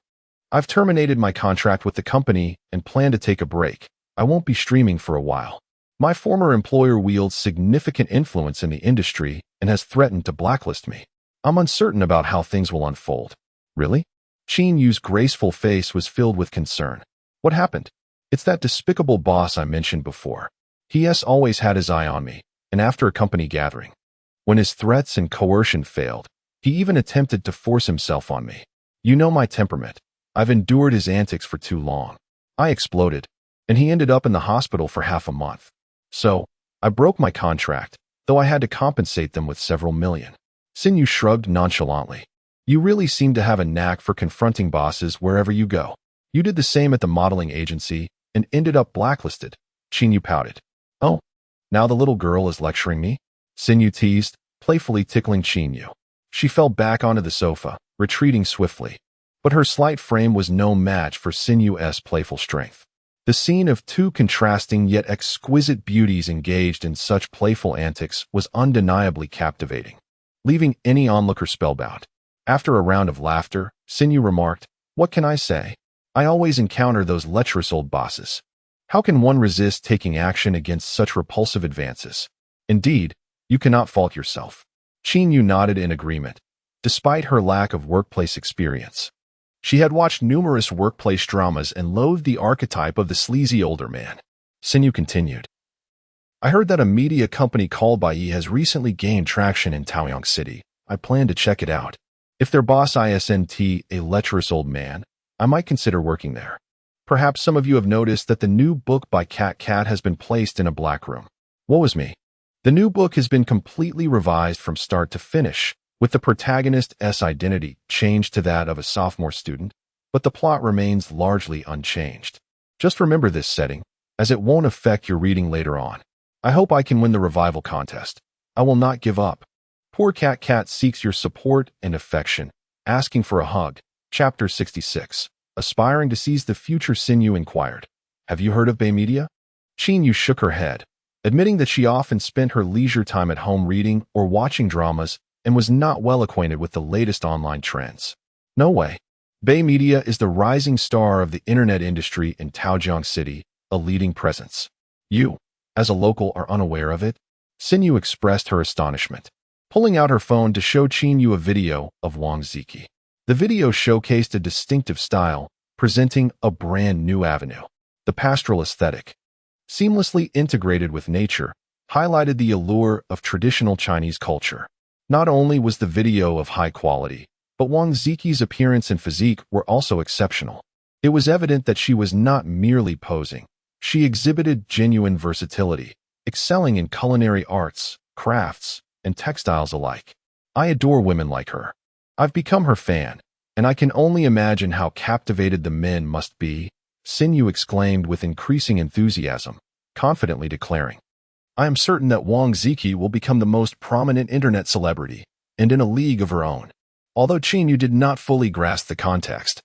"I've terminated my contract with the company and plan to take a break. I won't be streaming for a while. My former employer wields significant influence in the industry and has threatened to blacklist me. I'm uncertain about how things will unfold." "Really?" Qin Yu's graceful face was filled with concern. "What happened?" "It's that despicable boss I mentioned before. He has always had his eye on me, and after a company gathering, when his threats and coercion failed, he even attempted to force himself on me. You know my temperament. I've endured his antics for too long. I exploded, and he ended up in the hospital for half a month. So, I broke my contract, though I had to compensate them with several million." Synyu shrugged nonchalantly. "You really seem to have a knack for confronting bosses wherever you go. You did the same at the modeling agency and ended up blacklisted." Qin Yu pouted. "Oh, now the little girl is lecturing me?" Synyu teased, playfully tickling Qin Yu. She fell back onto the sofa, retreating swiftly. But her slight frame was no match for Sinyu's playful strength. The scene of 2 contrasting yet exquisite beauties engaged in such playful antics was undeniably captivating, leaving any onlooker spellbound. After a round of laughter, Synyu remarked, "What can I say? I always encounter those lecherous old bosses. How can one resist taking action against such repulsive advances? Indeed, you cannot fault yourself." Qin Yu nodded in agreement, despite her lack of workplace experience. She had watched numerous workplace dramas and loathed the archetype of the sleazy older man. Synyu continued, "I heard that a media company called Bai Mei has recently gained traction in Taoyang City. I plan to check it out. If their boss isn't a lecherous old man, I might consider working there. Perhaps some of you have noticed that the new book by Cat has been placed in a black room. Woe is me. The new book has been completely revised from start to finish, with the protagonist's identity changed to that of a sophomore student, but the plot remains largely unchanged. Just remember this setting, as it won't affect your reading later on. I hope I can win the revival contest. I will not give up. Poor Cat seeks your support and affection, asking for a hug." Chapter 66. Aspiring to seize the future, Synyu inquired, "Have you heard of Bai Media?" Qin Yu shook her head, admitting that she often spent her leisure time at home reading or watching dramas and was not well acquainted with the latest online trends. "No way. Bai Media is the rising star of the internet industry in Taoyang City, a leading presence. You, as a local, are unaware of it?" Synyu expressed her astonishment, pulling out her phone to show Qin Yu a video of Wang Ziki. The video showcased a distinctive style, presenting a brand new avenue. The pastoral aesthetic, seamlessly integrated with nature, highlighted the allure of traditional Chinese culture. Not only was the video of high quality, but Wang Ziki's appearance and physique were also exceptional. It was evident that she was not merely posing. She exhibited genuine versatility, excelling in culinary arts, crafts, and textiles alike. I adore women like her. I've become her fan, and I can only imagine how captivated the men must be, Sinew exclaimed with increasing enthusiasm, confidently declaring, I am certain that Wang Ziki will become the most prominent internet celebrity, and in a league of her own. Although Chinyu did not fully grasp the context,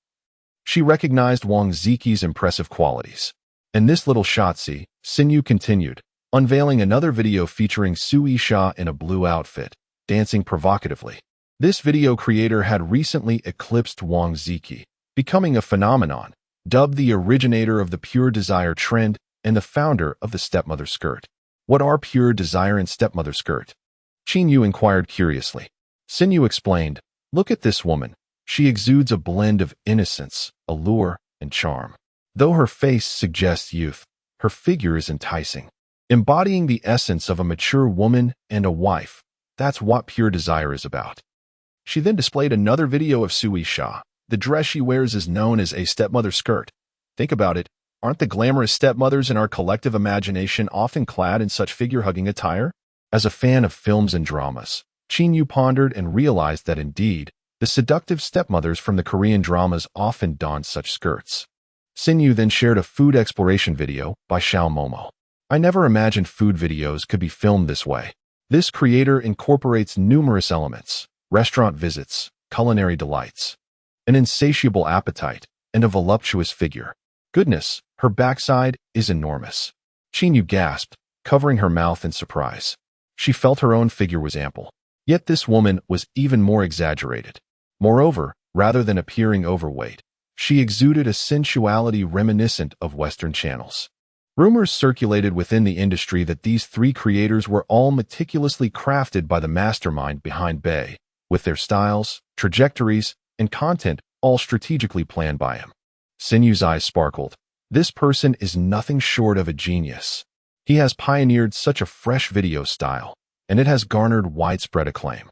she recognized Wang Ziki's impressive qualities. In this little shotzi, Sinew continued, unveiling another video featuring Sui Sha in a blue outfit, dancing provocatively. This video creator had recently eclipsed Wang Ziki, becoming a phenomenon, dubbed the originator of the pure desire trend and the founder of the stepmother skirt. What are pure desire and stepmother skirt? Chinyu inquired curiously. Sinew explained, look at this woman. She exudes a blend of innocence, allure, and charm. Though her face suggests youth, her figure is enticing. Embodying the essence of a mature woman and a wife, that's what pure desire is about. She then displayed another video of Sui Sha. The dress she wears is known as a stepmother skirt. Think about it, aren't the glamorous stepmothers in our collective imagination often clad in such figure-hugging attire? As a fan of films and dramas, Chinyu pondered and realized that indeed, the seductive stepmothers from the Korean dramas often donned such skirts. Sinew then shared a food exploration video by Xiao Momo. I never imagined food videos could be filmed this way. This creator incorporates numerous elements, restaurant visits, culinary delights, an insatiable appetite, and a voluptuous figure. Goodness, her backside is enormous. Chinyu gasped, covering her mouth in surprise. She felt her own figure was ample. Yet this woman was even more exaggerated. Moreover, rather than appearing overweight, she exuded a sensuality reminiscent of Western channels. Rumors circulated within the industry that these three creators were all meticulously crafted by the mastermind behind Bai, with their styles, trajectories, and content all strategically planned by him. Sinew's eyes sparkled. This person is nothing short of a genius. He has pioneered such a fresh video style, and it has garnered widespread acclaim.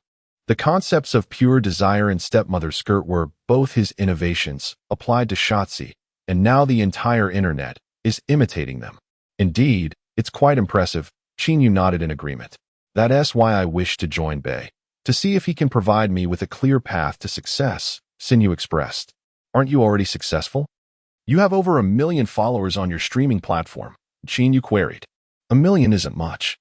The concepts of pure desire and stepmother skirt were both his innovations, applied to Shotzi, and now the entire internet is imitating them. Indeed, it's quite impressive. Chinyu nodded in agreement. That's why I wish to join Bai, to see if he can provide me with a clear path to success, Sinew expressed. Aren't you already successful? You have over 1 million followers on your streaming platform, Chinyu queried. 1 million isn't much.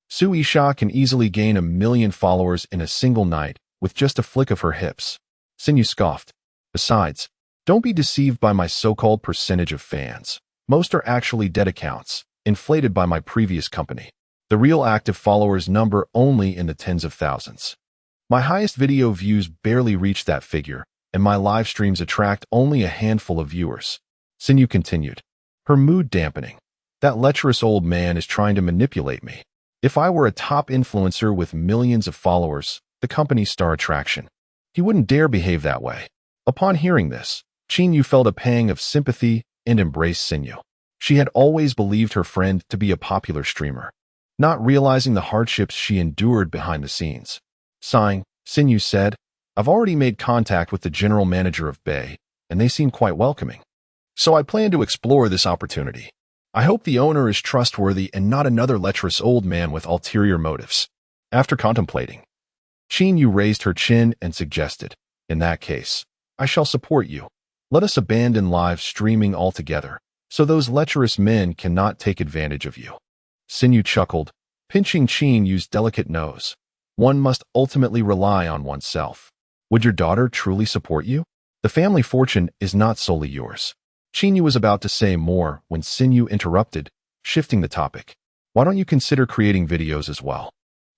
Sui Sha can easily gain 1 million followers in a single night with just a flick of her hips. Sinew scoffed. Besides, don't be deceived by my so-called percentage of fans. Most are actually dead accounts, inflated by my previous company. The real active followers number only in the tens of thousands. My highest video views barely reach that figure, and my live streams attract only a handful of viewers. Sinew continued, her mood dampening. That lecherous old man is trying to manipulate me. If I were a top influencer with millions of followers, the company's star attraction, he wouldn't dare behave that way. Upon hearing this, Chinyu felt a pang of sympathy and embraced Sinew. She had always believed her friend to be a popular streamer, not realizing the hardships she endured behind the scenes. Sighing, Sinew said, I've already made contact with the general manager of Bai, and they seem quite welcoming. So I plan to explore this opportunity. I hope the owner is trustworthy and not another lecherous old man with ulterior motives. After contemplating, Chinyu raised her chin and suggested, in that case, I shall support you. Let us abandon live streaming altogether, so those lecherous men cannot take advantage of you. Sinew chuckled, pinching Chinyu's delicate nose. One must ultimately rely on oneself. Would your daughter truly support you? The family fortune is not solely yours. Chinyu was about to say more when Sinew interrupted, shifting the topic. Why don't you consider creating videos as well?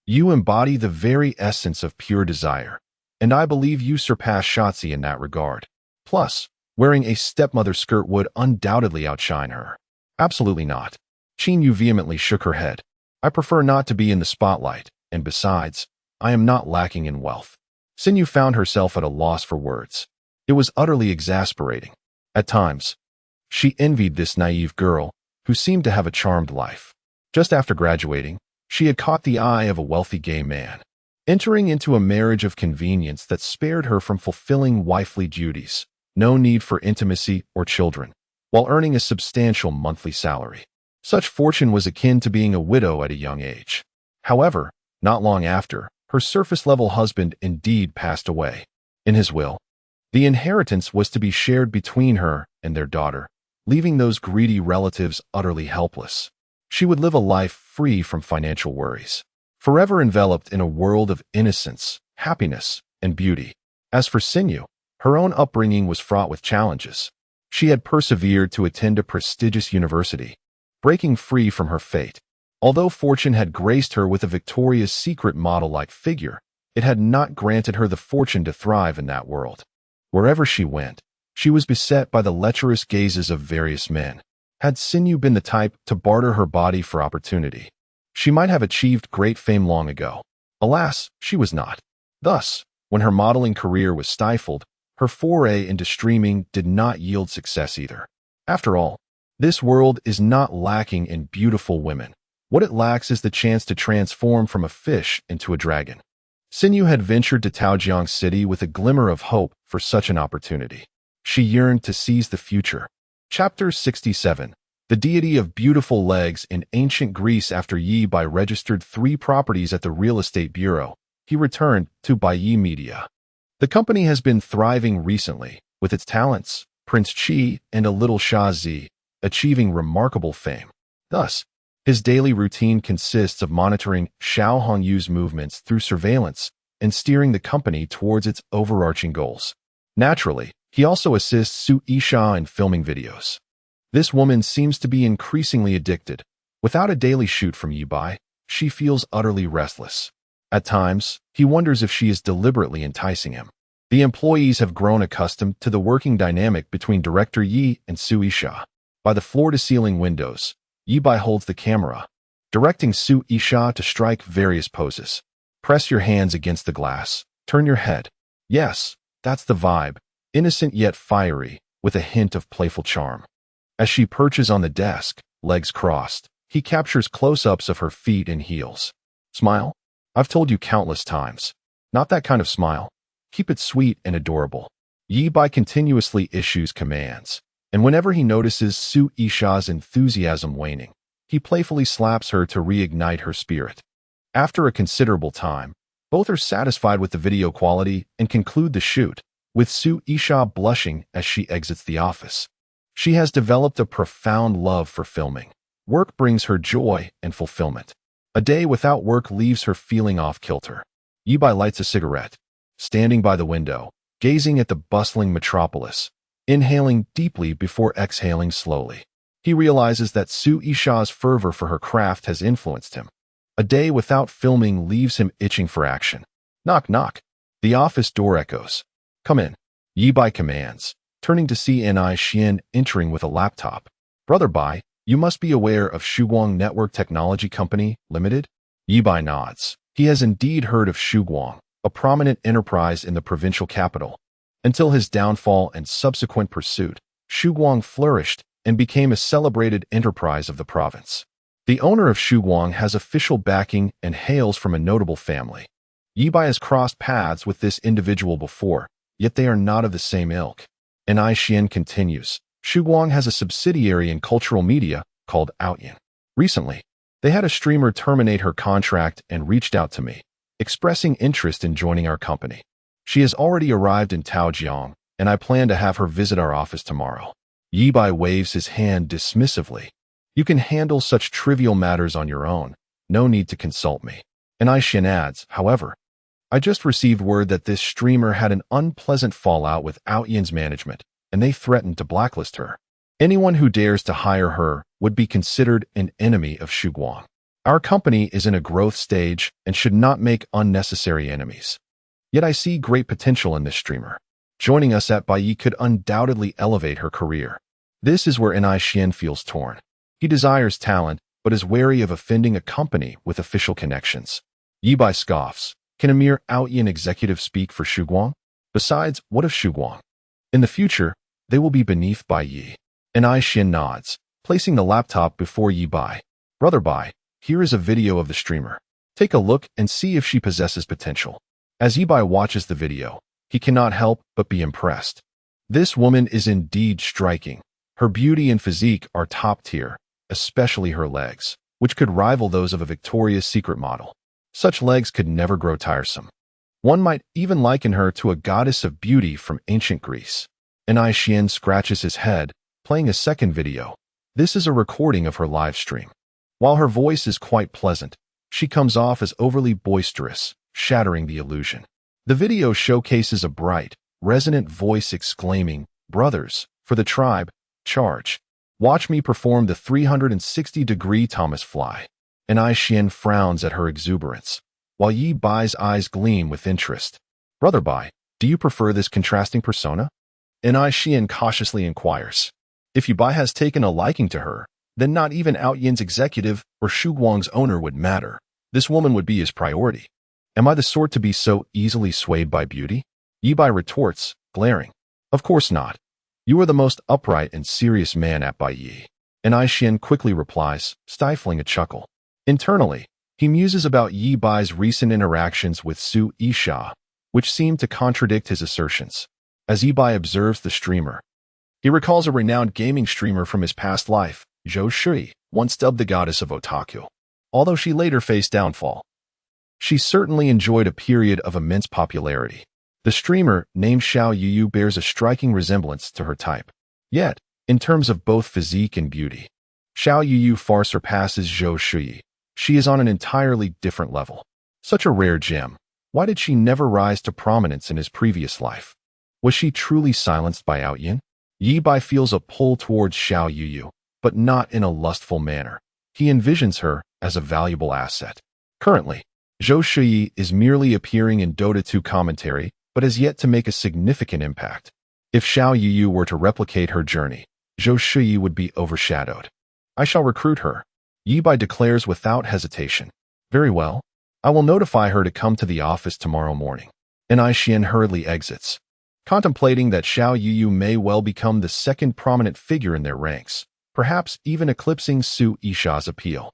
You embody the very essence of pure desire, and I believe you surpass Shotzi in that regard. Plus, wearing a stepmother skirt would undoubtedly outshine her. Absolutely not. Chinyu vehemently shook her head. I prefer not to be in the spotlight, and besides, I am not lacking in wealth. Sinew found herself at a loss for words. It was utterly exasperating. At times, she envied this naive girl, who seemed to have a charmed life. Just after graduating, she had caught the eye of a wealthy gay man, entering into a marriage of convenience that spared her from fulfilling wifely duties. no need for intimacy or children, while earning a substantial monthly salary. Such fortune was akin to being a widow at a young age. However, not long after, her surface-level husband indeed passed away. In his will, the inheritance was to be shared between her and their daughter, leaving those greedy relatives utterly helpless. She would live a life free from financial worries, forever enveloped in a world of innocence, happiness, and beauty. As for Sinew, her own upbringing was fraught with challenges. She had persevered to attend a prestigious university, breaking free from her fate. Although fortune had graced her with a Victoria's Secret model-like figure, it had not granted her the fortune to thrive in that world. Wherever she went, she was beset by the lecherous gazes of various men. Had Sinew been the type to barter her body for opportunity, she might have achieved great fame long ago. Alas, she was not. Thus, when her modeling career was stifled, her foray into streaming did not yield success either. After all, this world is not lacking in beautiful women. What it lacks is the chance to transform from a fish into a dragon. Sinew had ventured to Taojiang City with a glimmer of hope for such an opportunity. She yearned to seize the future. Chapter 67. The deity of beautiful legs. In ancient Greece, after Ye Bai registered 3 properties at the Real Estate Bureau, he returned to Bai Media. The company has been thriving recently, with its talents, Prince Chi and a little Shah Zi, achieving remarkable fame. Thus, his daily routine consists of monitoring Xiao Hongyu's movements through surveillance and steering the company towards its overarching goals. Naturally, he also assists Su Isha in filming videos. This woman seems to be increasingly addicted. Without a daily shoot from Ye Bai, she feels utterly restless. At times, he wonders if she is deliberately enticing him. The employees have grown accustomed to the working dynamic between Director Yi and Su Isha. By the floor-to-ceiling windows, Ye Bai holds the camera, directing Su Isha to strike various poses. Press your hands against the glass. Turn your head. Yes, that's the vibe. Innocent yet fiery, with a hint of playful charm. As she perches on the desk, legs crossed, he captures close-ups of her feet and heels. Smile? I've told you countless times. Not that kind of smile. Keep it sweet and adorable. Ye Bai continuously issues commands, and whenever he notices Su Isha's enthusiasm waning, he playfully slaps her to reignite her spirit. After a considerable time, both are satisfied with the video quality and conclude the shoot, with Su Isha blushing as she exits the office. She has developed a profound love for filming. Work brings her joy and fulfillment. A day without work leaves her feeling off-kilter. Ye Bai lights a cigarette, standing by the window, gazing at the bustling metropolis, inhaling deeply before exhaling slowly. He realizes that Su Isha's fervor for her craft has influenced him. A day without filming leaves him itching for action. Knock, knock. The office door echoes. Come in. Ye Bai commands, turning to see Ni Xian entering with a laptop. Brother Bai, you must be aware of Shuguang Network Technology Company, Limited? Ye Bai nods. He has indeed heard of Shuguang, a prominent enterprise in the provincial capital. Until his downfall and subsequent pursuit, Shuguang flourished and became a celebrated enterprise of the province. The owner of Shuguang has official backing and hails from a notable family. Ye Bai has crossed paths with this individual before, yet they are not of the same ilk. Ni Xian continues. Shuguang has a subsidiary in cultural media called Outyin. Recently, they had a streamer terminate her contract and reached out to me, expressing interest in joining our company. She has already arrived in Taojiang, and I plan to have her visit our office tomorrow. Ye Bai waves his hand dismissively. You can handle such trivial matters on your own. No need to consult me. Ni Xian adds, however, I just received word that this streamer had an unpleasant fallout with Outyin's management, and they threatened to blacklist her. Anyone who dares to hire her would be considered an enemy of Shuguang. Our company is in a growth stage and should not make unnecessary enemies. Yet I see great potential in this streamer. Joining us at Bai could undoubtedly elevate her career. This is where Ni Xian feels torn. He desires talent, but is wary of offending a company with official connections. Ye Bai scoffs. Can a mere Outyin executive speak for Shuguang? Besides, what of Shuguang? In the future, they will be beneath Bai Yi. Ni Xian nods, placing the laptop before Ye Bai. Brother Bai, here is a video of the streamer. Take a look and see if she possesses potential. As Ye Bai watches the video, he cannot help but be impressed. This woman is indeed striking. Her beauty and physique are top tier, especially her legs, which could rival those of a Victoria's Secret model. Such legs could never grow tiresome. One might even liken her to a goddess of beauty from ancient Greece. Anai Xian scratches his head, playing a second video. This is a recording of her live stream. While her voice is quite pleasant, she comes off as overly boisterous, shattering the illusion. The video showcases a bright, resonant voice exclaiming, "Brothers, for the tribe, charge. Watch me perform the 360-degree Thomas fly." Anai Xian frowns at her exuberance, while Ye Bai's eyes gleam with interest. "Brother Bai, do you prefer this contrasting persona?" Anai Xian cautiously inquires. If Ye Bai has taken a liking to her, then not even Outyan's executive or Shuguang's owner would matter. This woman would be his priority. Am I the sort to be so easily swayed by beauty? Ye Bai retorts, glaring. Of course not. You are the most upright and serious man at Bai Yi. Anai Xian quickly replies, stifling a chuckle. Internally, he muses about Ye Bai's recent interactions with Su Yisha, which seem to contradict his assertions. As Ye Bai observes the streamer, he recalls a renowned gaming streamer from his past life, Zhou Shui, once dubbed the goddess of otaku. Although she later faced downfall, she certainly enjoyed a period of immense popularity. The streamer, named Xiao Yuyu, bears a striking resemblance to her type. Yet, in terms of both physique and beauty, Xiao Yuyu far surpasses Zhou Shui. She is on an entirely different level. Such a rare gem. Why did she never rise to prominence in his previous life? Was she truly silenced by Outyan? Ye Bai feels a pull towards Xiao Yuyu, but not in a lustful manner. He envisions her as a valuable asset. Currently, Zhou Shui is merely appearing in Dota 2 commentary, but has yet to make a significant impact. If Xiao Yuyu were to replicate her journey, Zhou Shui would be overshadowed. I shall recruit her, Ye Bai declares without hesitation. Very well. I will notify her to come to the office tomorrow morning. Anai Xian hurriedly exits, contemplating that Xiao Yuyu may well become the second prominent figure in their ranks, perhaps even eclipsing Su Yisha's appeal.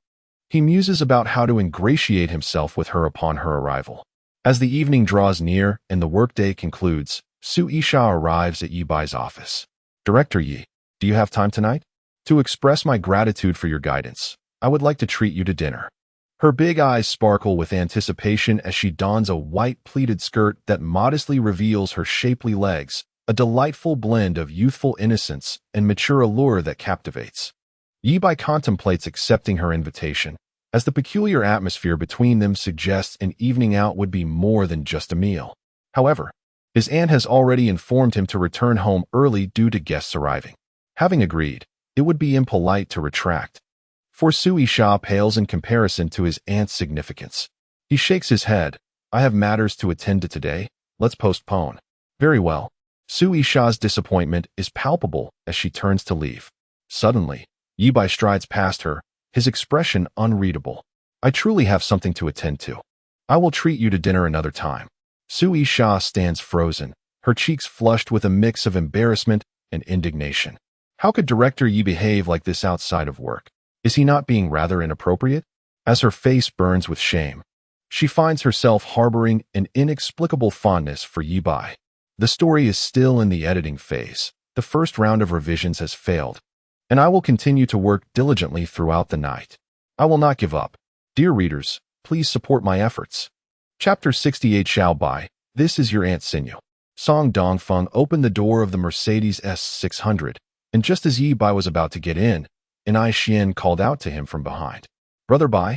He muses about how to ingratiate himself with her upon her arrival. As the evening draws near and the workday concludes, Su Yisha arrives at Ye Bai's office. Director Yi, do you have time tonight? To express my gratitude for your guidance, I would like to treat you to dinner. Her big eyes sparkle with anticipation as she dons a white pleated skirt that modestly reveals her shapely legs, a delightful blend of youthful innocence and mature allure that captivates. Ye Bai contemplates accepting her invitation, as the peculiar atmosphere between them suggests an evening out would be more than just a meal. However, his aunt has already informed him to return home early due to guests arriving. Having agreed, it would be impolite to retract. For Su Yisha pales in comparison to his aunt's significance. He shakes his head. I have matters to attend to today. Let's postpone. Very well. Su Yisha's disappointment is palpable as she turns to leave. Suddenly, Ye Bai strides past her, his expression unreadable. I truly have something to attend to. I will treat you to dinner another time. Su Yisha stands frozen, her cheeks flushed with a mix of embarrassment and indignation. How could Director Yi behave like this outside of work? Is he not being rather inappropriate? As her face burns with shame, she finds herself harboring an inexplicable fondness for Ye Bai. The story is still in the editing phase. The first round of revisions has failed, and I will continue to work diligently throughout the night. I will not give up. Dear readers, please support my efforts. Chapter 68 Xiao Bai, this is your Aunt Sinew. Song Dongfeng opened the door of the Mercedes S600, and just as Ye Bai was about to get in, Anai Xian called out to him from behind. Brother Bai?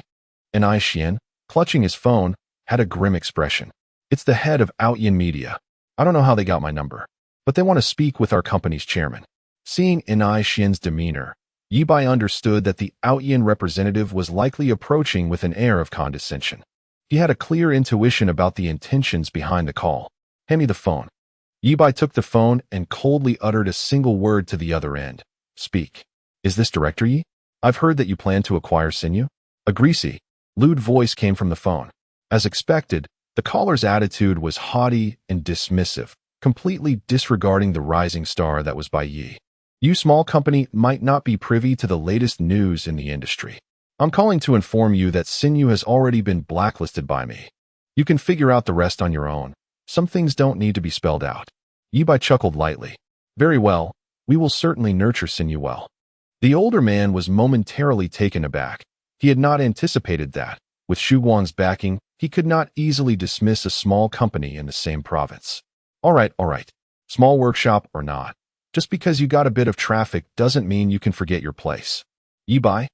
Anai Xian, clutching his phone, had a grim expression. It's the head of Outyan Media. I don't know how they got my number, but they want to speak with our company's chairman. Seeing Anai Xian's demeanor, Ye Bai understood that the Outyan representative was likely approaching with an air of condescension. He had a clear intuition about the intentions behind the call. Hand me the phone. Ye Bai took the phone and coldly uttered a single word to the other end. Speak. Is this Director Yi? I've heard that you plan to acquire Sinew. A greasy, lewd voice came from the phone. As expected, the caller's attitude was haughty and dismissive, completely disregarding the rising star that was Bai Yi. You small company might not be privy to the latest news in the industry. I'm calling to inform you that Sinew has already been blacklisted by me. You can figure out the rest on your own. Some things don't need to be spelled out. Ye Bai chuckled lightly. Very well, we will certainly nurture Synopsis well. The older man was momentarily taken aback. He had not anticipated that, with Xu Guang's backing, he could not easily dismiss a small company in the same province. All right, small workshop or not. Just because you got a bit of traffic doesn't mean you can forget your place. Ye Bai,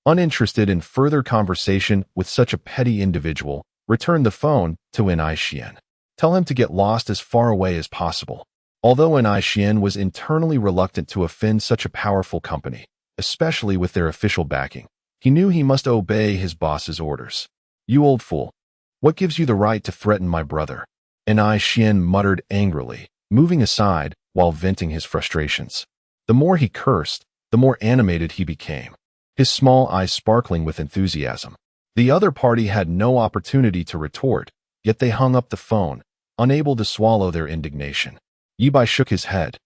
uninterested in further conversation with such a petty individual, returned the phone to Xian. Tell him to get lost as far away as possible. Although Xian was internally reluctant to offend such a powerful company, especially with their official backing, he knew he must obey his boss's orders. You old fool. What gives you the right to threaten my brother? Xian muttered angrily, moving aside while venting his frustrations. The more he cursed, the more animated he became, his small eyes sparkling with enthusiasm. The other party had no opportunity to retort, yet they hung up the phone, unable to swallow their indignation. Ye Bai shook his head.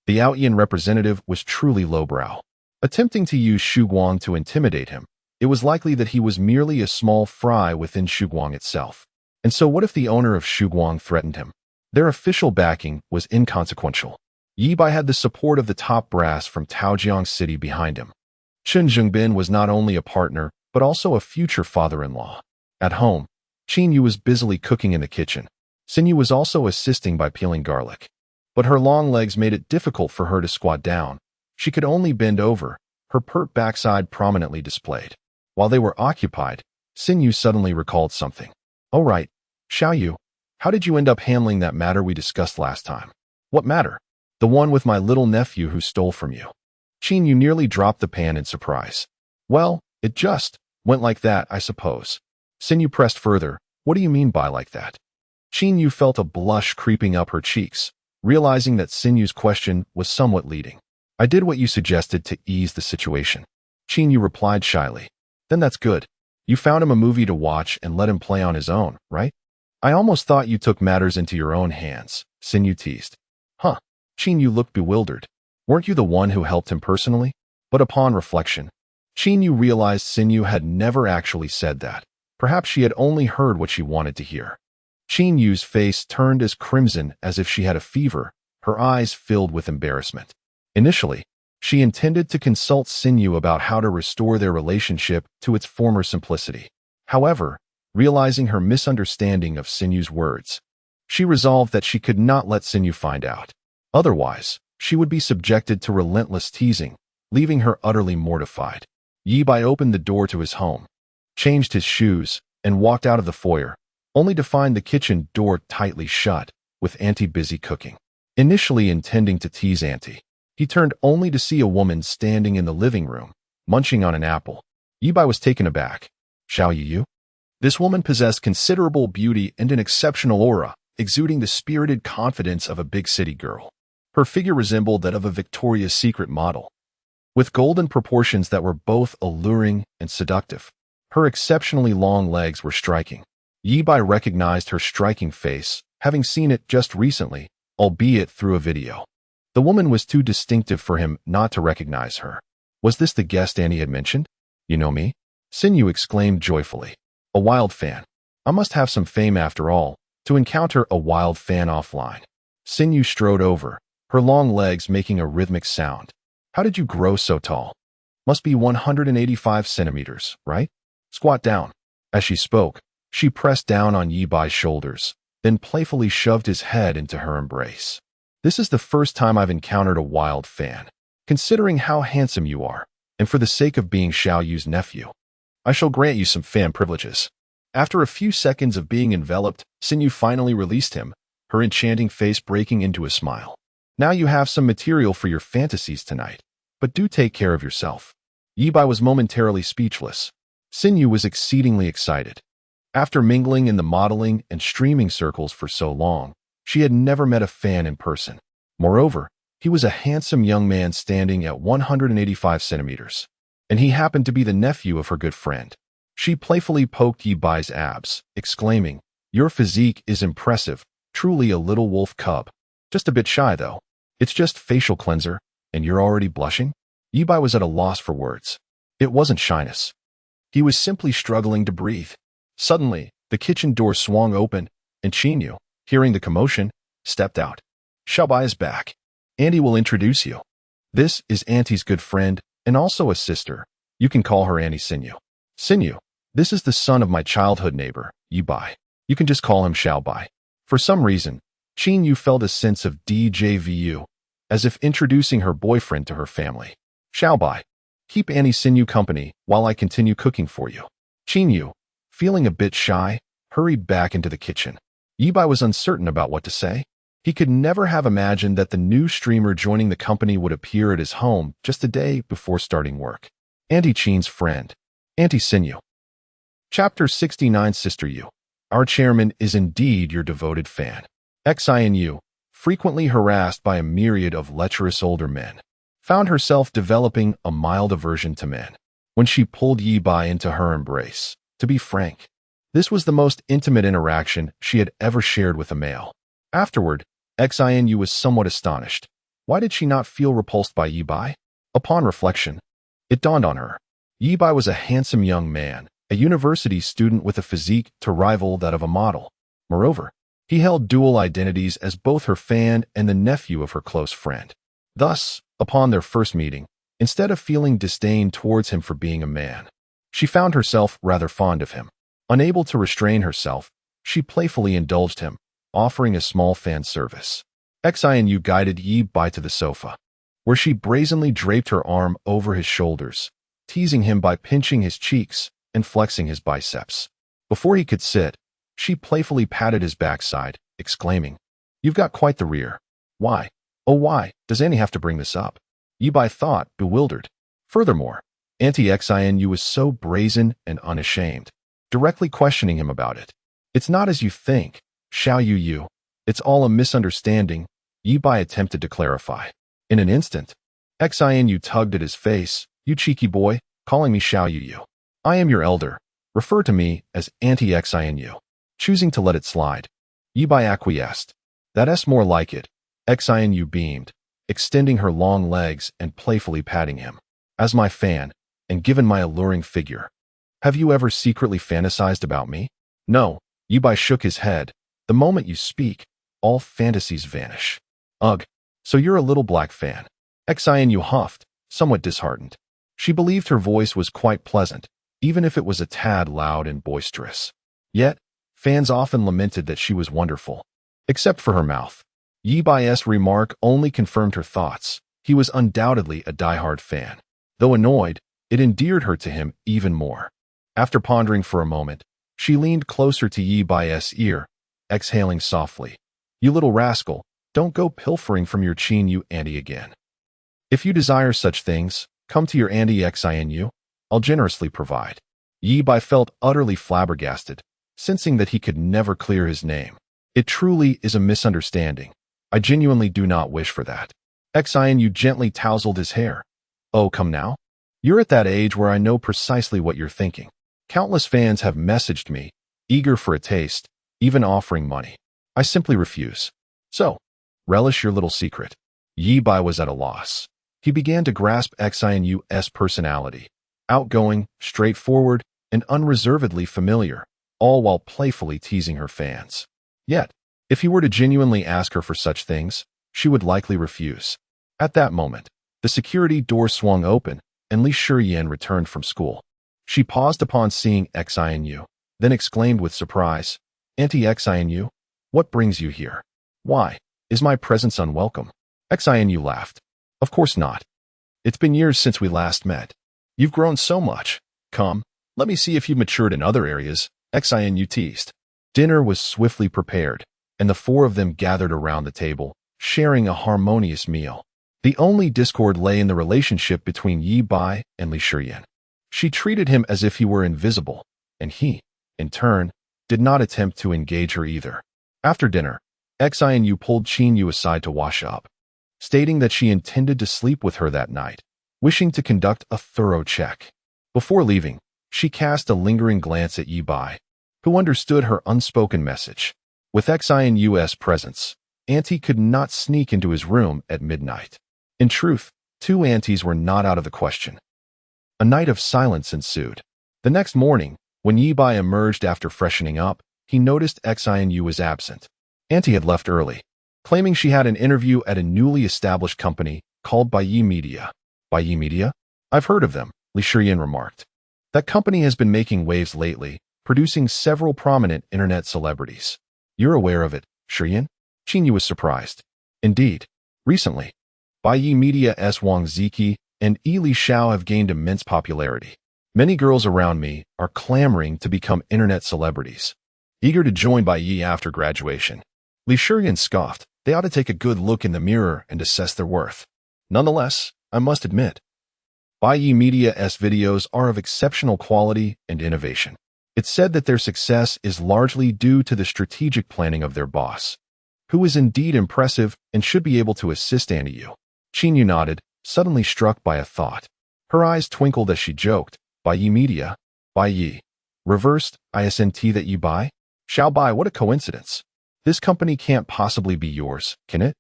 The Outyan representative was truly lowbrow. Attempting to use Xu Guang to intimidate him, it was likely that he was merely a small fry within Xu Guang itself. And so what if the owner of Xu Guang threatened him? Their official backing was inconsequential. Ye Bai had the support of the top brass from Taojiang City behind him. Chen Zhengbin was not only a partner, but also a future father-in-law. At home, Qin Yu was busily cooking in the kitchen. Xin Yu was also assisting by peeling garlic. But her long legs made it difficult for her to squat down. She could only bend over, her pert backside prominently displayed. While they were occupied, Xin Yu suddenly recalled something. Oh right, Xiao Yu, how did you end up handling that matter we discussed last time? What matter? The one with my little nephew who stole from you. Qin Yu nearly dropped the pan in surprise. Well, it just went like that, I suppose. Xin Yu pressed further. What do you mean by like that? Qin Yu felt a blush creeping up her cheeks, realizing that Xin Yu's question was somewhat leading. I did what you suggested to ease the situation. Qin Yu replied shyly. Then that's good. You found him a movie to watch and let him play on his own, right? I almost thought you took matters into your own hands, Xin Yu teased. Huh. Qin Yu looked bewildered. Weren't you the one who helped him personally? But upon reflection, Qin Yu realized Xin Yu had never actually said that. Perhaps she had only heard what she wanted to hear. Qin Yu's face turned as crimson as if she had a fever, her eyes filled with embarrassment. Initially, she intended to consult Xin Yu about how to restore their relationship to its former simplicity. However, realizing her misunderstanding of Xin Yu's words, she resolved that she could not let Xin Yu find out. Otherwise, she would be subjected to relentless teasing, leaving her utterly mortified. Ye Bai opened the door to his home, changed his shoes, and walked out of the foyer, only to find the kitchen door tightly shut, with Auntie busy cooking. Initially intending to tease Auntie, he turned only to see a woman standing in the living room, munching on an apple. Ye Bai was taken aback. Xiao Yu? This woman possessed considerable beauty and an exceptional aura, exuding the spirited confidence of a big city girl. Her figure resembled that of a Victoria's Secret model, with golden proportions that were both alluring and seductive. Her exceptionally long legs were striking. Ye Bai recognized her striking face, having seen it just recently, albeit through a video. The woman was too distinctive for him not to recognize her. Was this the guest Annie had mentioned? You know me? Xin Yu exclaimed joyfully. A wild fan. I must have some fame after all, to encounter a wild fan offline. Xin Yu strode over, her long legs making a rhythmic sound. How did you grow so tall? Must be 185 centimeters, right? Squat down. As she spoke, she pressed down on Ye Bai's shoulders, then playfully shoved his head into her embrace. This is the first time I've encountered a wild fan. Considering how handsome you are, and for the sake of being Xiao Yu's nephew, I shall grant you some fan privileges. After a few seconds of being enveloped, Xin Yu finally released him, her enchanting face breaking into a smile. Now you have some material for your fantasies tonight, but do take care of yourself. Ye Bai was momentarily speechless. Xin Yu was exceedingly excited. After mingling in the modeling and streaming circles for so long, she had never met a fan in person. Moreover, he was a handsome young man standing at 185 centimeters, and he happened to be the nephew of her good friend. She playfully poked Ye Bai's abs, exclaiming, Your physique is impressive, truly a little wolf cub. Just a bit shy, though. It's just facial cleanser, and you're already blushing? Ye Bai was at a loss for words. It wasn't shyness. He was simply struggling to breathe. Suddenly, the kitchen door swung open, and Qin Yu, hearing the commotion, stepped out. Xiao Bai is back. Auntie will introduce you. This is Auntie's good friend and also a sister. You can call her Auntie Sinew. Sinew, this is the son of my childhood neighbor, Ye Bai. You can just call him Xiao Bai. For some reason, Qin Yu felt a sense of DJVU, as if introducing her boyfriend to her family. Xiao Bai, keep Auntie Sinew company while I continue cooking for you. Qin Yu, feeling a bit shy, hurried back into the kitchen. Ye Bai was uncertain about what to say. He could never have imagined that the new streamer joining the company would appear at his home just a day before starting work. Auntie Qin's friend, Auntie Sinew. Chapter 69. Sister Yu. Our chairman is indeed your devoted fan. Xianyu, frequently harassed by a myriad of lecherous older men, found herself developing a mild aversion to men. When she pulled Ye Bai into her embrace, to be frank, this was the most intimate interaction she had ever shared with a male. Afterward, Xianyu was somewhat astonished. Why did she not feel repulsed by Ye Bai? Upon reflection, it dawned on her. Ye Bai was a handsome young man, a university student with a physique to rival that of a model. Moreover, he held dual identities as both her fan and the nephew of her close friend. Thus, upon their first meeting, instead of feeling disdain towards him for being a man, she found herself rather fond of him. Unable to restrain herself, she playfully indulged him, offering a small fan service. Xianyu guided Ye Bai to the sofa, where she brazenly draped her arm over his shoulders, teasing him by pinching his cheeks and flexing his biceps. Before he could sit, she playfully patted his backside, exclaiming, "You've got quite the rear. Why, oh why, does Auntie have to bring this up?" Ye Bai thought, bewildered. Furthermore, Auntie Xianyu was so brazen and unashamed, directly questioning him about it. "It's not as you think, Xiao Yu. It's all a misunderstanding," Ye Bai attempted to clarify. In an instant, Xianyu tugged at his face. "You cheeky boy, calling me Xiao Yu. I am your elder. Refer to me as Auntie Xianyu." Choosing to let it slide, Ye Bai acquiesced. "That's more like it." Xianyu beamed, extending her long legs and playfully patting him. "As my fan, and given my alluring figure, have you ever secretly fantasized about me?" "No," Ye Bai shook his head. "The moment you speak, all fantasies vanish." "Ugh, so you're a little black fan." Xianyu huffed, somewhat disheartened. She believed her voice was quite pleasant, even if it was a tad loud and boisterous. Yet, fans often lamented that she was wonderful. Except for her mouth. Ye Bai's remark only confirmed her thoughts. He was undoubtedly a diehard fan. Though annoyed, it endeared her to him even more. After pondering for a moment, she leaned closer to Ye Bai's ear, exhaling softly. "You little rascal, don't go pilfering from your Qin Yu auntie again. If you desire such things, come to your Auntie Xianyu. I'll generously provide." Ye Bai felt utterly flabbergasted, sensing that he could never clear his name. "It truly is a misunderstanding. I genuinely do not wish for that." Xianyu gently tousled his hair. "Oh, come now. You're at that age where I know precisely what you're thinking. Countless fans have messaged me, eager for a taste, even offering money. I simply refuse. So, relish your little secret." Ye Bai was at a loss. He began to grasp Xianyu's personality. Outgoing, straightforward, and unreservedly familiar, all while playfully teasing her fans. Yet, if he were to genuinely ask her for such things, she would likely refuse. At that moment, the security door swung open, and Li Shiyan returned from school. She paused upon seeing Xianyu, then exclaimed with surprise, "Auntie Xianyu, what brings you here? Why, is my presence unwelcome?" Xianyu laughed. "Of course not. It's been years since we last met. You've grown so much. Come, let me see if you've matured in other areas," Xianyu teased. Dinner was swiftly prepared, and the four of them gathered around the table, sharing a harmonious meal. The only discord lay in the relationship between Ye Bai and Li Shiyan. She treated him as if he were invisible, and he, in turn, did not attempt to engage her either. After dinner, Xianyu pulled Qin Yu aside to wash up, stating that she intended to sleep with her that night, wishing to conduct a thorough check. Before leaving, she cast a lingering glance at Ye Bai, who understood her unspoken message. With Xianyu's presence, Auntie could not sneak into his room at midnight. In truth, two aunties were not out of the question. A night of silence ensued. The next morning, when Ye Bai emerged after freshening up, he noticed Xianyu was absent. Auntie had left early. claiming she had an interview at a newly established company called Bai Media. Bai Media? I've heard of them, Li Shiyan remarked. That company has been making waves lately, producing several prominent internet celebrities. You're aware of it, Shiyan? Qingyu was surprised. Indeed. Recently, Bai Media's Wang Ziki and Li Xiao have gained immense popularity. Many girls around me are clamoring to become internet celebrities, eager to join Bai after graduation. Li Shiyan scoffed. They ought to take a good look in the mirror and assess their worth. Nonetheless, I must admit, Bai Media's videos are of exceptional quality and innovation. It's said that their success is largely due to the strategic planning of their boss, who is indeed impressive and should be able to assist anew. Qingyu nodded, suddenly struck by a thought. Her eyes twinkled as she joked, Bai Media? Bai Yi. Reversed, isn't that Ye Bai? Xiao Bai, what a coincidence. This company can't possibly be yours, can it?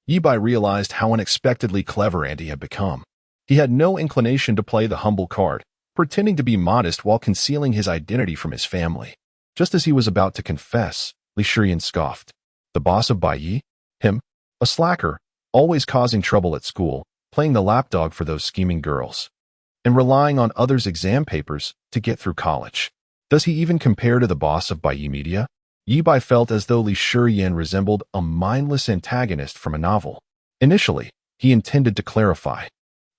Ye Bai realized how unexpectedly clever Andy had become. He had no inclination to play the humble card, pretending to be modest while concealing his identity from his family. Just as he was about to confess, Li Shiyan scoffed. The boss of Bai Yi? Him? A slacker, always causing trouble at school, playing the lapdog for those scheming girls, and relying on others' exam papers to get through college. Does he even compare to the boss of Bai Media? Ye Bai felt as though Li Shiyan resembled a mindless antagonist from a novel. Initially, he intended to clarify,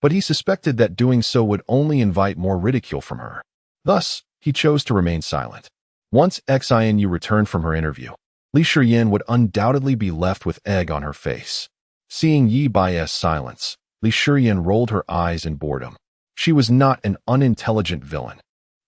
but he suspected that doing so would only invite more ridicule from her. Thus, he chose to remain silent. Once Inu returned from her interview, Li Shiyan would undoubtedly be left with egg on her face. Seeing Ye Bai's silence, Li Shiyan rolled her eyes in boredom. She was not an unintelligent villain.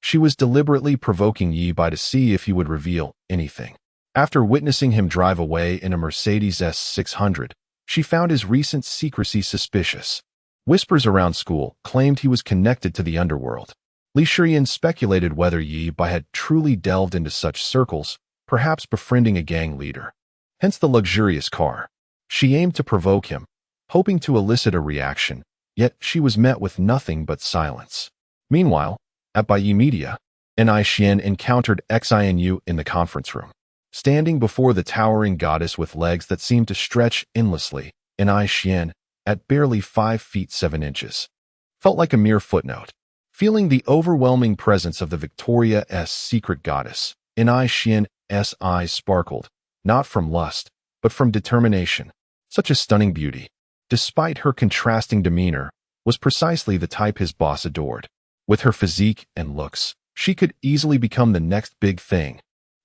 She was deliberately provoking Ye Bai to see if he would reveal anything. After witnessing him drive away in a Mercedes S600, she found his recent secrecy suspicious. Whispers around school claimed he was connected to the underworld. Li Shiyan speculated whether Ye Bai had truly delved into such circles, perhaps befriending a gang leader. Hence the luxurious car. She aimed to provoke him, hoping to elicit a reaction, yet she was met with nothing but silence. Meanwhile, at Bai Media, Xian encountered Inu in the conference room. Standing before the towering goddess with legs that seemed to stretch endlessly, Xian, at barely 5 feet 7 inches, felt like a mere footnote. Feeling the overwhelming presence of the Victoria's secret goddess, Xian's eyes sparkled, not from lust, but from determination. Such a stunning beauty, despite her contrasting demeanor, was precisely the type his boss adored. With her physique and looks, she could easily become the next big thing.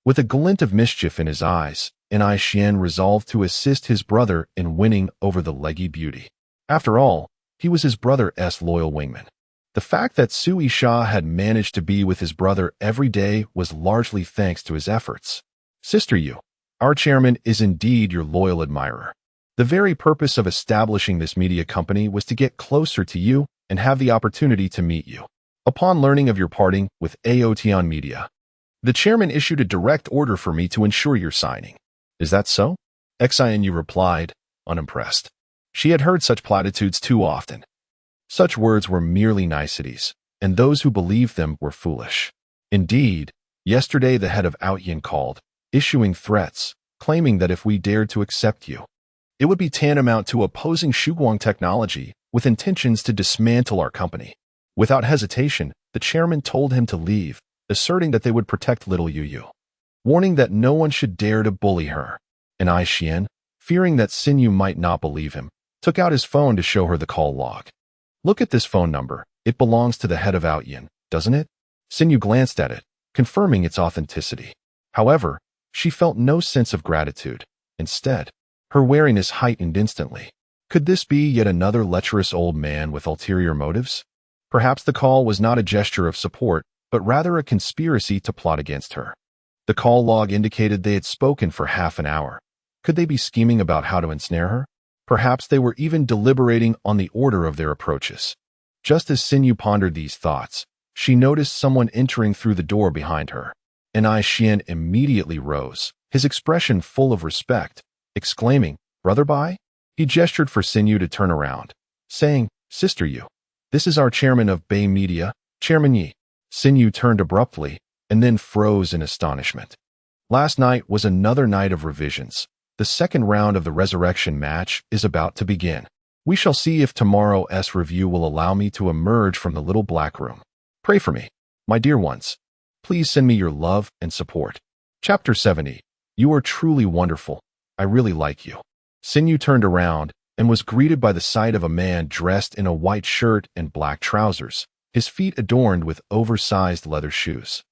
With a glint of mischief in his eyes, Xian resolved to assist his brother in winning over the leggy beauty. After all, he was his brother's loyal wingman. The fact that Sui Sha had managed to be with his brother every day was largely thanks to his efforts. Sister Yu, our chairman is indeed your loyal admirer. The very purpose of establishing this media company was to get closer to you and have the opportunity to meet you. Upon learning of your parting with Aotion Media, the chairman issued a direct order for me to ensure your signing. Is that so? Inu replied, unimpressed. She had heard such platitudes too often. Such words were merely niceties, and those who believed them were foolish. Indeed, yesterday the head of Outyin called, issuing threats, claiming that if we dared to accept you, it would be tantamount to opposing Shuguang technology with intentions to dismantle our company. Without hesitation, the chairman told him to leave, asserting that they would protect little Yu, warning that no one should dare to bully her. Xian, fearing that Xinyu might not believe him, took out his phone to show her the call log. Look at this phone number. It belongs to the head of Outyin, doesn't it? Xinyu glanced at it, confirming its authenticity. However, she felt no sense of gratitude. Instead, her wariness heightened instantly. Could this be yet another lecherous old man with ulterior motives? Perhaps the call was not a gesture of support, but rather a conspiracy to plot against her. The call log indicated they had spoken for half an hour. Could they be scheming about how to ensnare her? Perhaps they were even deliberating on the order of their approaches. Just as Xinyu pondered these thoughts, she noticed someone entering through the door behind her. Xian immediately rose, his expression full of respect, exclaiming, "Brother Bai?" He gestured for Xinyu to turn around, saying, "Sister Yu, this is our chairman of Bai Media, Chairman Yi." Xinyu turned abruptly, and then froze in astonishment. Last night was another night of revisions. The second round of the resurrection match is about to begin. We shall see if tomorrow's review will allow me to emerge from the little black room. Pray for me, my dear ones. Please send me your love and support. Chapter 70. You are truly wonderful. I really like you. Synyu turned around and was greeted by the sight of a man dressed in a white shirt and black trousers, his feet adorned with oversized leather shoes.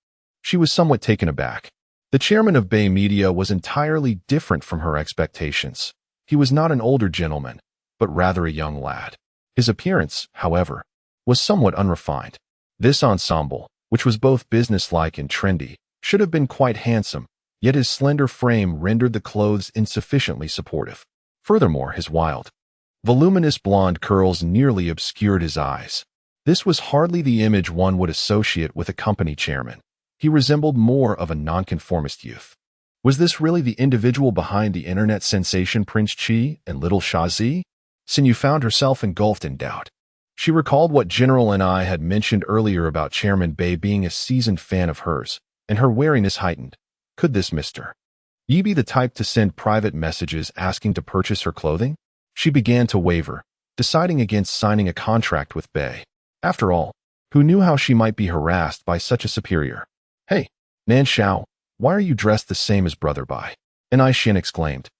She was somewhat taken aback. The chairman of Bai Media was entirely different from her expectations. He was not an older gentleman, but rather a young lad. His appearance, however, was somewhat unrefined. This ensemble, which was both businesslike and trendy, should have been quite handsome, yet his slender frame rendered the clothes insufficiently supportive. Furthermore, his wild, voluminous blonde curls nearly obscured his eyes. This was hardly the image one would associate with a company chairman. He resembled more of a nonconformist youth. Was this really the individual behind the internet sensation Prince Chi and Little Shazi? Synyu found herself engulfed in doubt. She recalled what General and I had mentioned earlier about Chairman Bai being a seasoned fan of hers, and her wariness heightened. Could this Mr. Ye be the type to send private messages asking to purchase her clothing? She began to waver, deciding against signing a contract with Bai. After all, who knew how she might be harassed by such a superior? Hey, Nan Shao, why are you dressed the same as Brother Bai? Anai Shin exclaimed,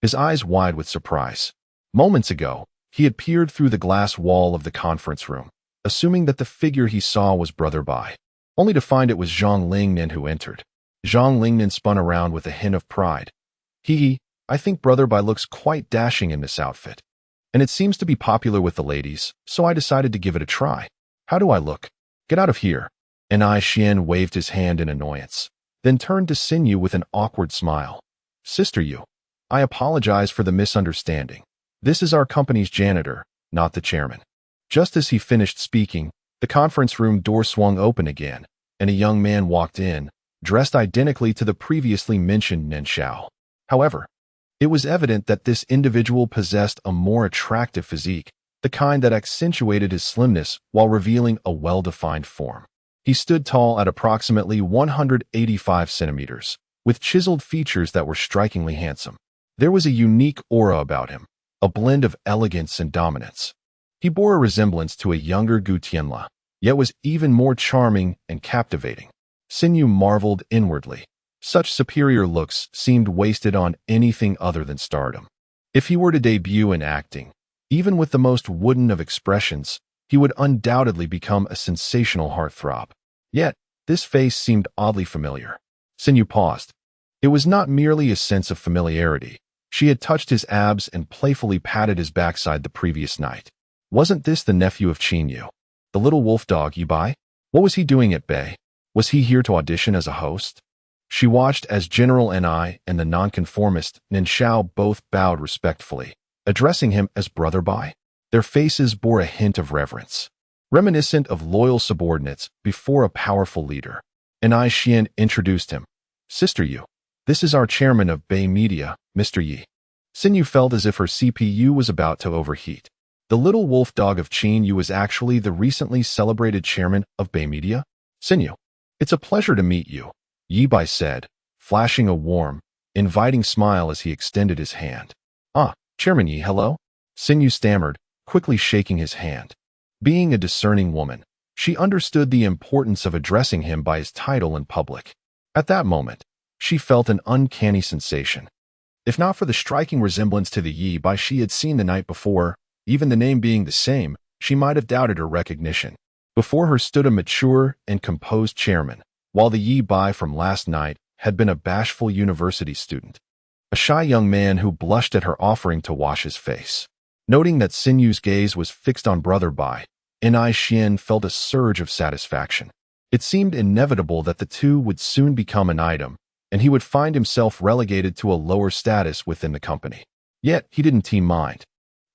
his eyes wide with surprise. Moments ago, he had peered through the glass wall of the conference room, assuming that the figure he saw was Brother Bai, only to find it was Zhang Lingnan who entered. Zhang Lingnan spun around with a hint of pride. I think Brother Bai looks quite dashing in this outfit. And it seems to be popular with the ladies, so I decided to give it a try. How do I look? Get out of here. Anai Shin waved his hand in annoyance, then turned to Synyu with an awkward smile. Sister Yu, I apologize for the misunderstanding. This is our company's janitor, not the chairman. Just as he finished speaking, the conference room door swung open again, and a young man walked in, dressed identically to the previously mentioned Nen Shao. However, it was evident that this individual possessed a more attractive physique, the kind that accentuated his slimness while revealing a well-defined form. He stood tall at approximately 185 centimeters, with chiseled features that were strikingly handsome. There was a unique aura about him, a blend of elegance and dominance. He bore a resemblance to a younger Gu Tianla, yet was even more charming and captivating. Synyu marveled inwardly. Such superior looks seemed wasted on anything other than stardom. If he were to debut in acting, even with the most wooden of expressions, he would undoubtedly become a sensational heartthrob. Yet, this face seemed oddly familiar. Synyu paused. It was not merely a sense of familiarity. She had touched his abs and playfully patted his backside the previous night. Wasn't this the nephew of Qin the little wolf dog Ye Bai? What was he doing at Bai? Was he here to audition as a host? She watched as General Ni and the nonconformist Nen Shao both bowed respectfully, addressing him as Brother Bai. Their faces bore a hint of reverence, reminiscent of loyal subordinates before a powerful leader. Anai Xian introduced him. Sister Yu, this is our chairman of Bai Media, Mr. Yi. Synyu felt as if her CPU was about to overheat. The little wolf dog of Qin Yu was actually the recently celebrated chairman of Bai Media? Synyu, it's a pleasure to meet you, Ye Bai said, flashing a warm, inviting smile as he extended his hand. Ah, Chairman Yi, hello? Synyu stammered, quickly shaking his hand. Being a discerning woman, she understood the importance of addressing him by his title in public. At that moment, she felt an uncanny sensation. If not for the striking resemblance to the Ye Bai she had seen the night before, even the name being the same, she might have doubted her recognition. Before her stood a mature and composed chairman, while the Ye Bai from last night had been a bashful university student. A shy young man who blushed at her offering to wash his face. Noting that Sinyu's gaze was fixed on Brother Bai, Anai Xian felt a surge of satisfaction. It seemed inevitable that the two would soon become an item, and he would find himself relegated to a lower status within the company. Yet, he didn't mind.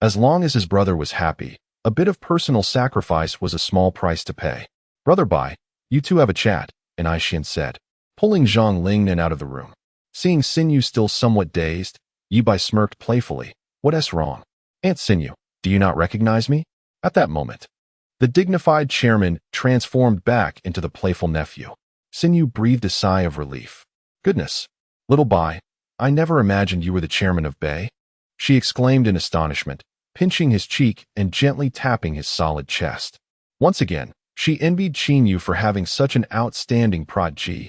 As long as his brother was happy, a bit of personal sacrifice was a small price to pay. Brother Bai, you two have a chat, Anai Xian said, pulling Zhang Lingnan out of the room. Seeing Synyu still somewhat dazed, Ye Bai smirked playfully. What's wrong? Aunt Synyu, do you not recognize me? At that moment, the dignified chairman transformed back into the playful nephew. Synyu breathed a sigh of relief. Goodness, little Bai, I never imagined you were the chairman of Bai, she exclaimed in astonishment, pinching his cheek and gently tapping his solid chest. Once again, she envied Yu for having such an outstanding protege.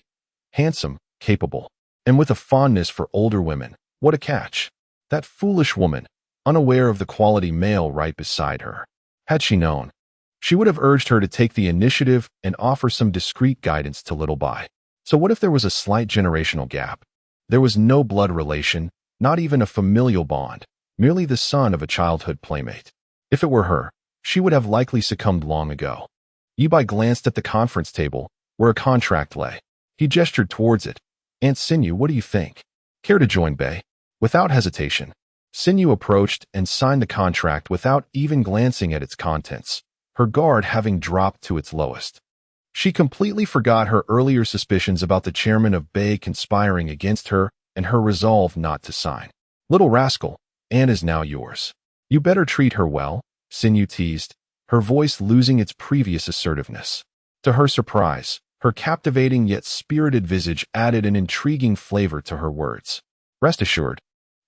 Handsome, capable, and with a fondness for older women. What a catch. That foolish woman, unaware of the quality male right beside her. Had she known, she would have urged her to take the initiative and offer some discreet guidance to little Bai. So what if there was a slight generational gap? There was no blood relation, not even a familial bond, merely the son of a childhood playmate. If it were her, she would have likely succumbed long ago. Ye Bai glanced at the conference table, where a contract lay. He gestured towards it. Aunt Sinew, what do you think? Care to join Bai? Without hesitation, Sinew approached and signed the contract without even glancing at its contents, her guard having dropped to its lowest. She completely forgot her earlier suspicions about the chairman of Bai conspiring against her and her resolve not to sign. Little rascal, Anne is now yours. You better treat her well, Sinew teased, her voice losing its previous assertiveness. To her surprise, her captivating yet spirited visage added an intriguing flavor to her words. Rest assured,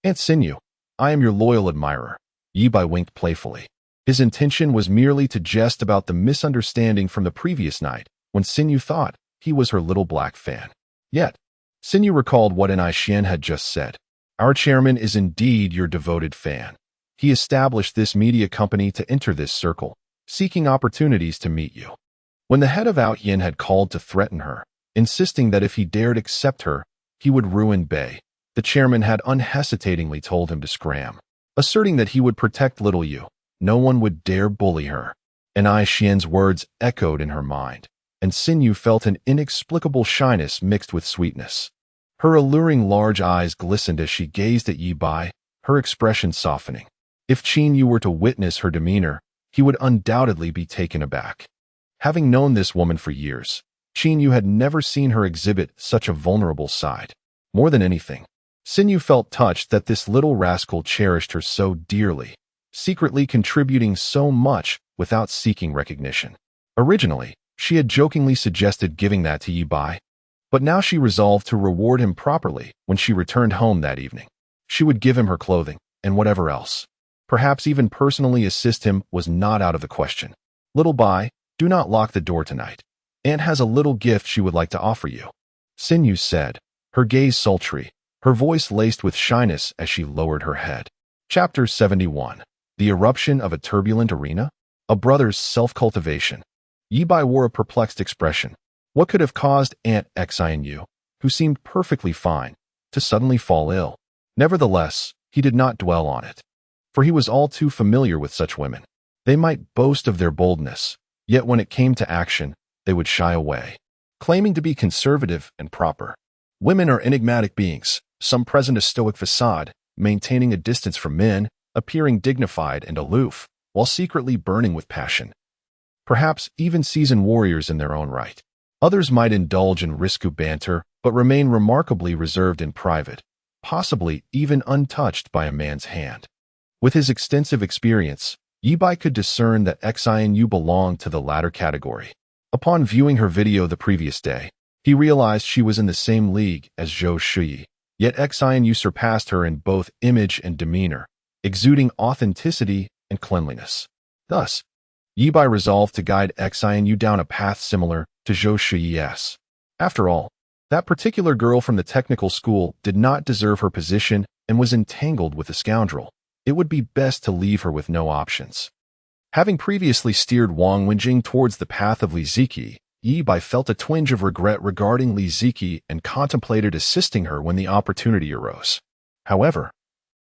Aunt Sinew, I am your loyal admirer. Ye Bai winked playfully. His intention was merely to jest about the misunderstanding from the previous night, when Sinew thought he was her little black fan. Yet, Sinew recalled what Xian had just said. Our chairman is indeed your devoted fan. He established this media company to enter this circle, seeking opportunities to meet you. When the head of Outyin had called to threaten her, insisting that if he dared accept her, he would ruin Bai, the chairman had unhesitatingly told him to scram, asserting that he would protect little Yu. No one would dare bully her. And Xian's words echoed in her mind, and Sinew felt an inexplicable shyness mixed with sweetness. Her alluring large eyes glistened as she gazed at Ye Bai, her expression softening. If Qin Yu were to witness her demeanor, he would undoubtedly be taken aback. Having known this woman for years, Qin Yu had never seen her exhibit such a vulnerable side. More than anything, Sinew felt touched that this little rascal cherished her so dearly, secretly contributing so much without seeking recognition. Originally, she had jokingly suggested giving that to Ye Bai, but now she resolved to reward him properly when she returned home that evening. She would give him her clothing, and whatever else. Perhaps even personally assist him was not out of the question. Little Bai, do not lock the door tonight. Aunt has a little gift she would like to offer you. Sinew said, her gaze sultry, her voice laced with shyness as she lowered her head. Chapter 71. The Eruption of a Turbulent Arena? A Brother's Self-Cultivation. Ye Bai wore a perplexed expression. What could have caused Aunt Xian, who seemed perfectly fine, to suddenly fall ill? Nevertheless, he did not dwell on it, for he was all too familiar with such women. They might boast of their boldness, yet when it came to action, they would shy away, claiming to be conservative and proper. Women are enigmatic beings, some present a stoic facade, maintaining a distance from men, appearing dignified and aloof, while secretly burning with passion. Perhaps even seasoned warriors in their own right. Others might indulge in risque banter, but remain remarkably reserved in private, possibly even untouched by a man's hand. With his extensive experience, Ye Bai could discern that Xian belonged to the latter category. Upon viewing her video the previous day, he realized she was in the same league as Zhou Shuyi, yet Xian surpassed her in both image and demeanor, exuding authenticity and cleanliness. Thus, Ye Bai resolved to guide Xian down a path similar to Zhou Shuyi's. After all, that particular girl from the technical school did not deserve her position and was entangled with a scoundrel. It would be best to leave her with no options. Having previously steered Wang Wenjing towards the path of Li Ziki, Ye Bai felt a twinge of regret regarding Li Ziki and contemplated assisting her when the opportunity arose. However,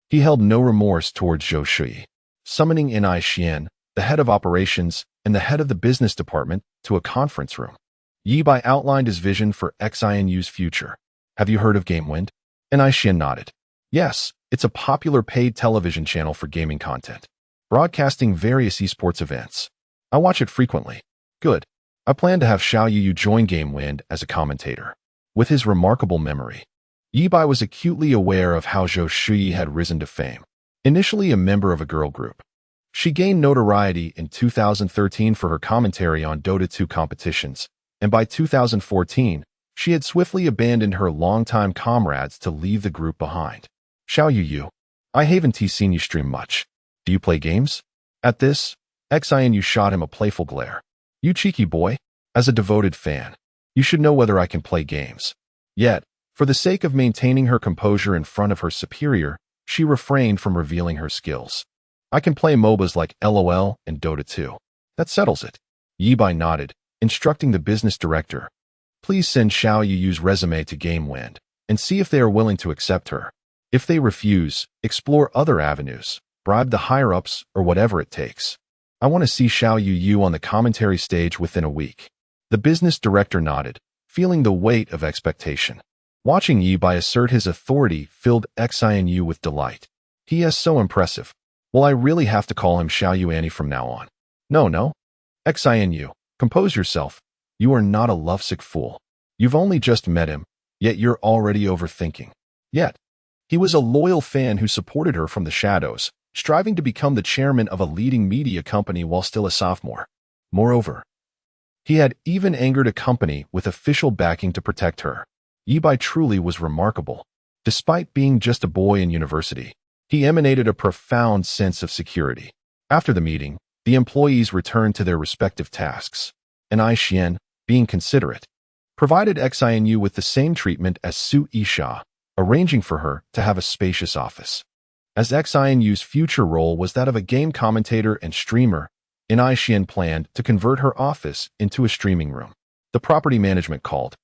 he held no remorse towards Zhou Shui. Summoning Xian, the head of operations and the head of the business department, to a conference room, Ye Bai outlined his vision for Xian's future. Have you heard of GameWind? Xian nodded. Yes, it's a popular paid television channel for gaming content, broadcasting various esports events. I watch it frequently. Good. I plan to have Xiao Yu join GameWind as a commentator. With his remarkable memory, Ye Bai was acutely aware of how Zhou Shui had risen to fame. Initially a member of a girl group, she gained notoriety in 2013 for her commentary on Dota 2 competitions, and by 2014, She had swiftly abandoned her longtime comrades to leave the group behind. Xiao Yu, I haven't seen you stream much. Do you play games? At this, Xian Yu shot him a playful glare. You cheeky boy. As a devoted fan, you should know whether I can play games. Yet, for the sake of maintaining her composure in front of her superior, she refrained from revealing her skills. I can play MOBAs like LOL and Dota 2. That settles it. Ye Bai nodded, instructing the business director. Please send Xiao Yu's resume to GameWind and see if they are willing to accept her. If they refuse, explore other avenues, bribe the higher-ups or whatever it takes. I want to see Xiao Yu on the commentary stage within a week. The business director nodded, feeling the weight of expectation. Watching Ye Bai assert his authority filled Xian Yu with delight. He is so impressive. Will I really have to call him Xiao Yu Annie from now on? No. Xian Yu, compose yourself. You are not a lovesick fool. You've only just met him, yet you're already overthinking. Yet, he was a loyal fan who supported her from the shadows, striving to become the chairman of a leading media company while still a sophomore. Moreover, he had even angered a company with official backing to protect her. Ye Bai truly was remarkable. Despite being just a boy in university, he emanated a profound sense of security. After the meeting, the employees returned to their respective tasks, and Xian, being considerate, provided Xian Yu with the same treatment as Su Yisha, arranging for her to have a spacious office. As Xian Yu's future role was that of a game commentator and streamer, Xian planned to convert her office into a streaming room. The property management called,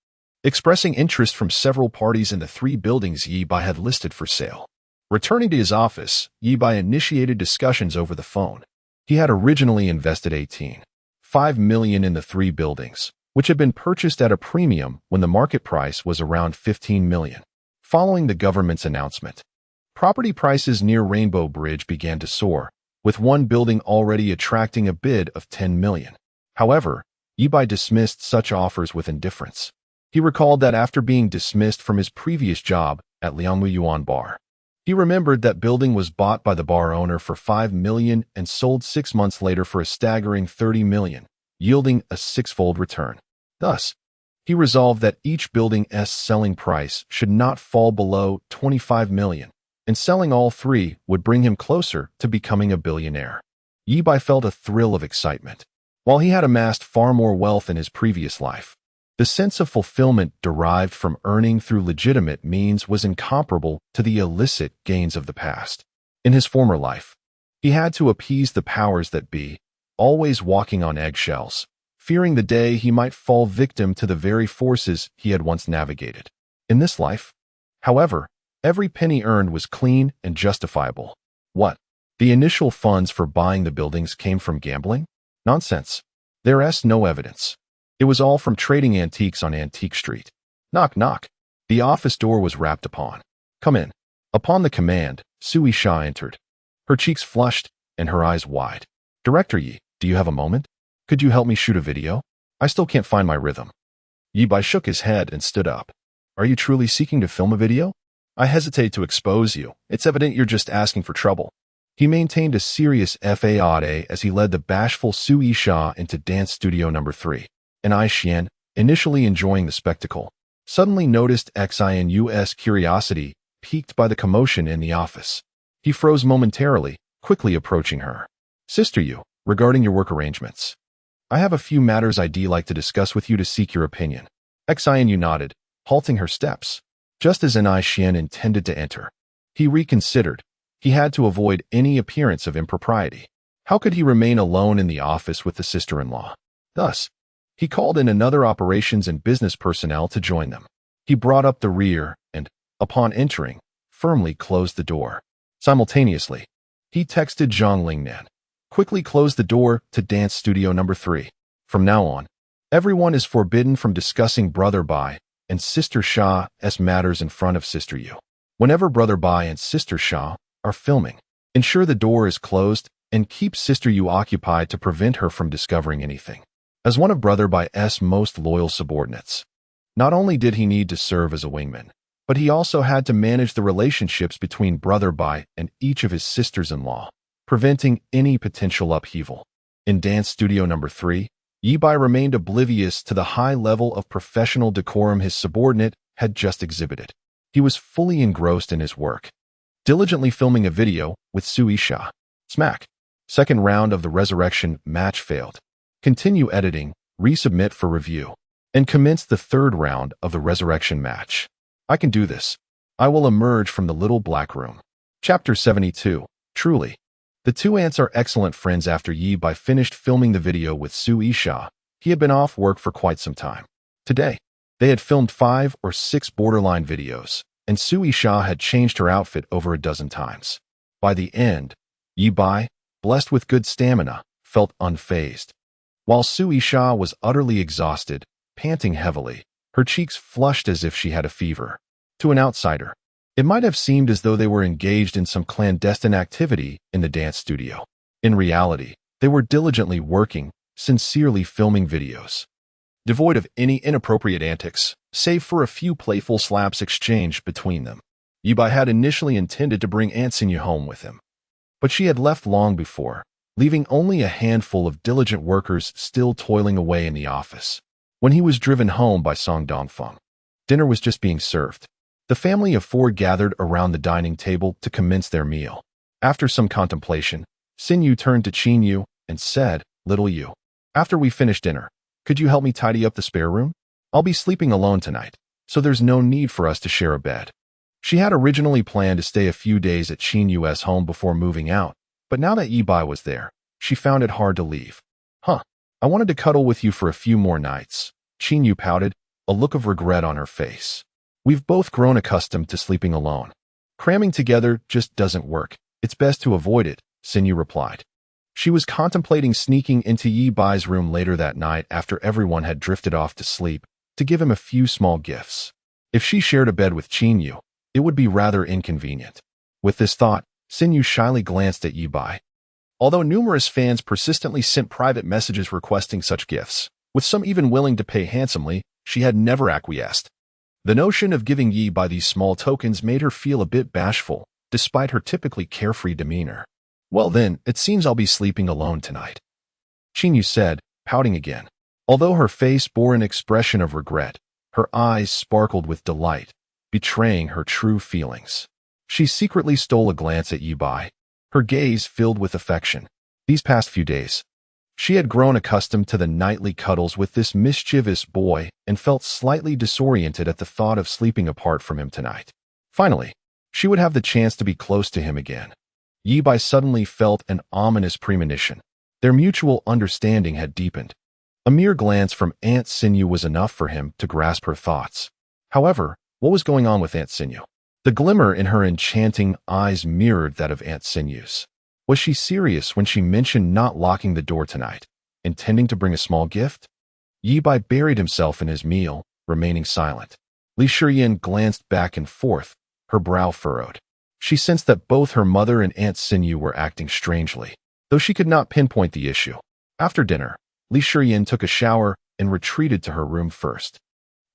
expressing interest from several parties in the 3 buildings Ye Bai had listed for sale. Returning to his office, Ye Bai initiated discussions over the phone. He had originally invested 18.5 million in the 3 buildings, which had been purchased at a premium when the market price was around 15 million. Following the government's announcement, property prices near Rainbow Bridge began to soar, with one building already attracting a bid of 10 million. However, Ye Bai dismissed such offers with indifference. He recalled that after being dismissed from his previous job at Liangmu Yuan Bar, he remembered that building was bought by the bar owner for 5 million and sold 6 months later for a staggering 30 million, yielding a 6-fold return. Thus, he resolved that each building's selling price should not fall below 25 million, and selling all 3 would bring him closer to becoming a billionaire. Ye Bai felt a thrill of excitement. While he had amassed far more wealth in his previous life, the sense of fulfillment derived from earning through legitimate means was incomparable to the illicit gains of the past. In his former life, he had to appease the powers that be, always walking on eggshells, fearing the day he might fall victim to the very forces he had once navigated. In this life, however, every penny earned was clean and justifiable. What? The initial funds for buying the buildings came from gambling? Nonsense. There's no evidence. It was all from trading antiques on Antique Street. Knock, knock. The office door was rapped upon. Come in. Upon the command, Sui Sha entered. Her cheeks flushed and her eyes wide. Director Yi, do you have a moment? Could you help me shoot a video? I still can't find my rhythm. Ye Bai shook his head and stood up. Are you truly seeking to film a video? I hesitate to expose you. It's evident you're just asking for trouble. He maintained a serious facade as he led the bashful Sui Sha into dance studio number 3. And Xian, initially enjoying the spectacle, suddenly noticed Xian Yu's curiosity piqued by the commotion in the office. He froze momentarily, quickly approaching her. Sister Yu, regarding your work arrangements, I have a few matters I'd like to discuss with you to seek your opinion. Xian Yu nodded, halting her steps. Just as Xian intended to enter, he reconsidered. He had to avoid any appearance of impropriety. How could he remain alone in the office with the sister-in-law? Thus, he called in another operations and business personnel to join them. He brought up the rear and, upon entering, firmly closed the door. Simultaneously, he texted Zhang Lingnan. Quickly close the door to dance studio number 3. From now on, everyone is forbidden from discussing Brother Bai and Sister Sha's matters in front of Sister Yu. Whenever Brother Bai and Sister Sha are filming, ensure the door is closed and keep Sister Yu occupied to prevent her from discovering anything. As one of Brother Bai's most loyal subordinates, not only did he need to serve as a wingman, but he also had to manage the relationships between Brother Bai and each of his sisters-in-law, preventing any potential upheaval. In dance studio number 3, Ye Bai remained oblivious to the high level of professional decorum his subordinate had just exhibited. He was fully engrossed in his work, diligently filming a video with Su Isha. Smack. Second round of the resurrection match failed. Continue editing, resubmit for review, and commence the third round of the resurrection match. I can do this. I will emerge from the little black room. Chapter 72. Truly. The two ants are excellent friends. After Ye Bai finished filming the video with Su Isha, he had been off work for quite some time. Today, they had filmed 5 or 6 borderline videos, and Su Isha had changed her outfit over a dozen times. By the end, Ye Bai, blessed with good stamina, felt unfazed. While Su Isha was utterly exhausted, panting heavily, her cheeks flushed as if she had a fever. To an outsider, it might have seemed as though they were engaged in some clandestine activity in the dance studio. In reality, they were diligently working, sincerely filming videos, devoid of any inappropriate antics, save for a few playful slaps exchanged between them. Ye Bai had initially intended to bring Aunt Sinyu home with him, but she had left long before, leaving only a handful of diligent workers still toiling away in the office. When he was driven home by Song Dongfeng, dinner was just being served. The family of 4 gathered around the dining table to commence their meal. After some contemplation, Sinyu turned to Qin Yu and said, "Little Yu, after we finish dinner, could you help me tidy up the spare room? I'll be sleeping alone tonight, so there's no need for us to share a bed." She had originally planned to stay a few days at Qin Yu's home before moving out, but now that Ye Bai was there, she found it hard to leave. I wanted to cuddle with you for a few more nights," Qin Yu pouted, a look of regret on her face. "We've both grown accustomed to sleeping alone. Cramming together just doesn't work. It's best to avoid it," Sinyu replied. She was contemplating sneaking into Ye Bai's room later that night after everyone had drifted off to sleep, to give him a few small gifts. If she shared a bed with Qin Yu, it would be rather inconvenient. With this thought, Sinyu shyly glanced at Ye Bai. Although numerous fans persistently sent private messages requesting such gifts, with some even willing to pay handsomely, she had never acquiesced. The notion of giving Ye Bai these small tokens made her feel a bit bashful, despite her typically carefree demeanor. "Well then, it seems I'll be sleeping alone tonight," Qin Yu said, pouting again. Although her face bore an expression of regret, her eyes sparkled with delight, betraying her true feelings. She secretly stole a glance at Ye Bai, her gaze filled with affection. These past few days, she had grown accustomed to the nightly cuddles with this mischievous boy and felt slightly disoriented at the thought of sleeping apart from him tonight. Finally, she would have the chance to be close to him again. Ye Bai suddenly felt an ominous premonition. Their mutual understanding had deepened. A mere glance from Aunt Sinyu was enough for him to grasp her thoughts. However, what was going on with Aunt Sinyu? The glimmer in her enchanting eyes mirrored that of Aunt Sinyu's. Was she serious when she mentioned not locking the door tonight, intending to bring a small gift? Ye Bai buried himself in his meal, remaining silent. Li Shiyin glanced back and forth, her brow furrowed. She sensed that both her mother and Aunt Sinyu were acting strangely, though she could not pinpoint the issue. After dinner, Li Shiyin took a shower and retreated to her room first.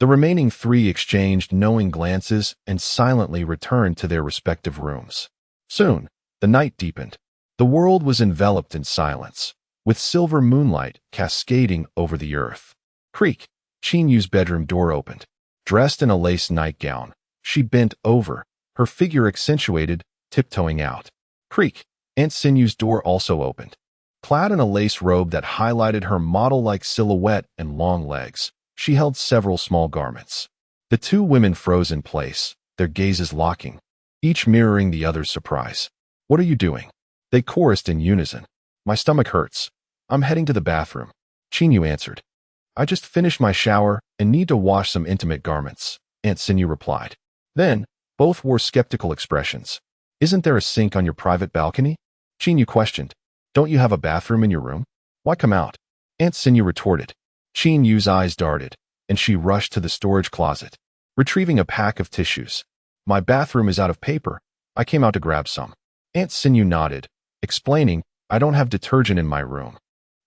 The remaining 3 exchanged knowing glances and silently returned to their respective rooms. Soon, the night deepened. The world was enveloped in silence, with silver moonlight cascading over the earth. Creak! Qin Yu's bedroom door opened. Dressed in a lace nightgown, she bent over, her figure accentuated, tiptoeing out. Creak! Aunt Sinyu's door also opened. Clad in a lace robe that highlighted her model-like silhouette and long legs, she held several small garments. The 2 women froze in place, their gazes locking, each mirroring the other's surprise. "What are you doing?" they chorused in unison. "My stomach hurts. I'm heading to the bathroom," Qin Yu answered. "I just finished my shower and need to wash some intimate garments," Aunt Sinyu replied. Then, both wore skeptical expressions. "Isn't there a sink on your private balcony?" Qin Yu questioned. "Don't you have a bathroom in your room? Why come out?" Aunt Sinyu retorted. Qin Yu's eyes darted, and she rushed to the storage closet, retrieving a pack of tissues. "My bathroom is out of paper. I came out to grab some." Aunt Sinyu nodded, explaining, "I don't have detergent in my room,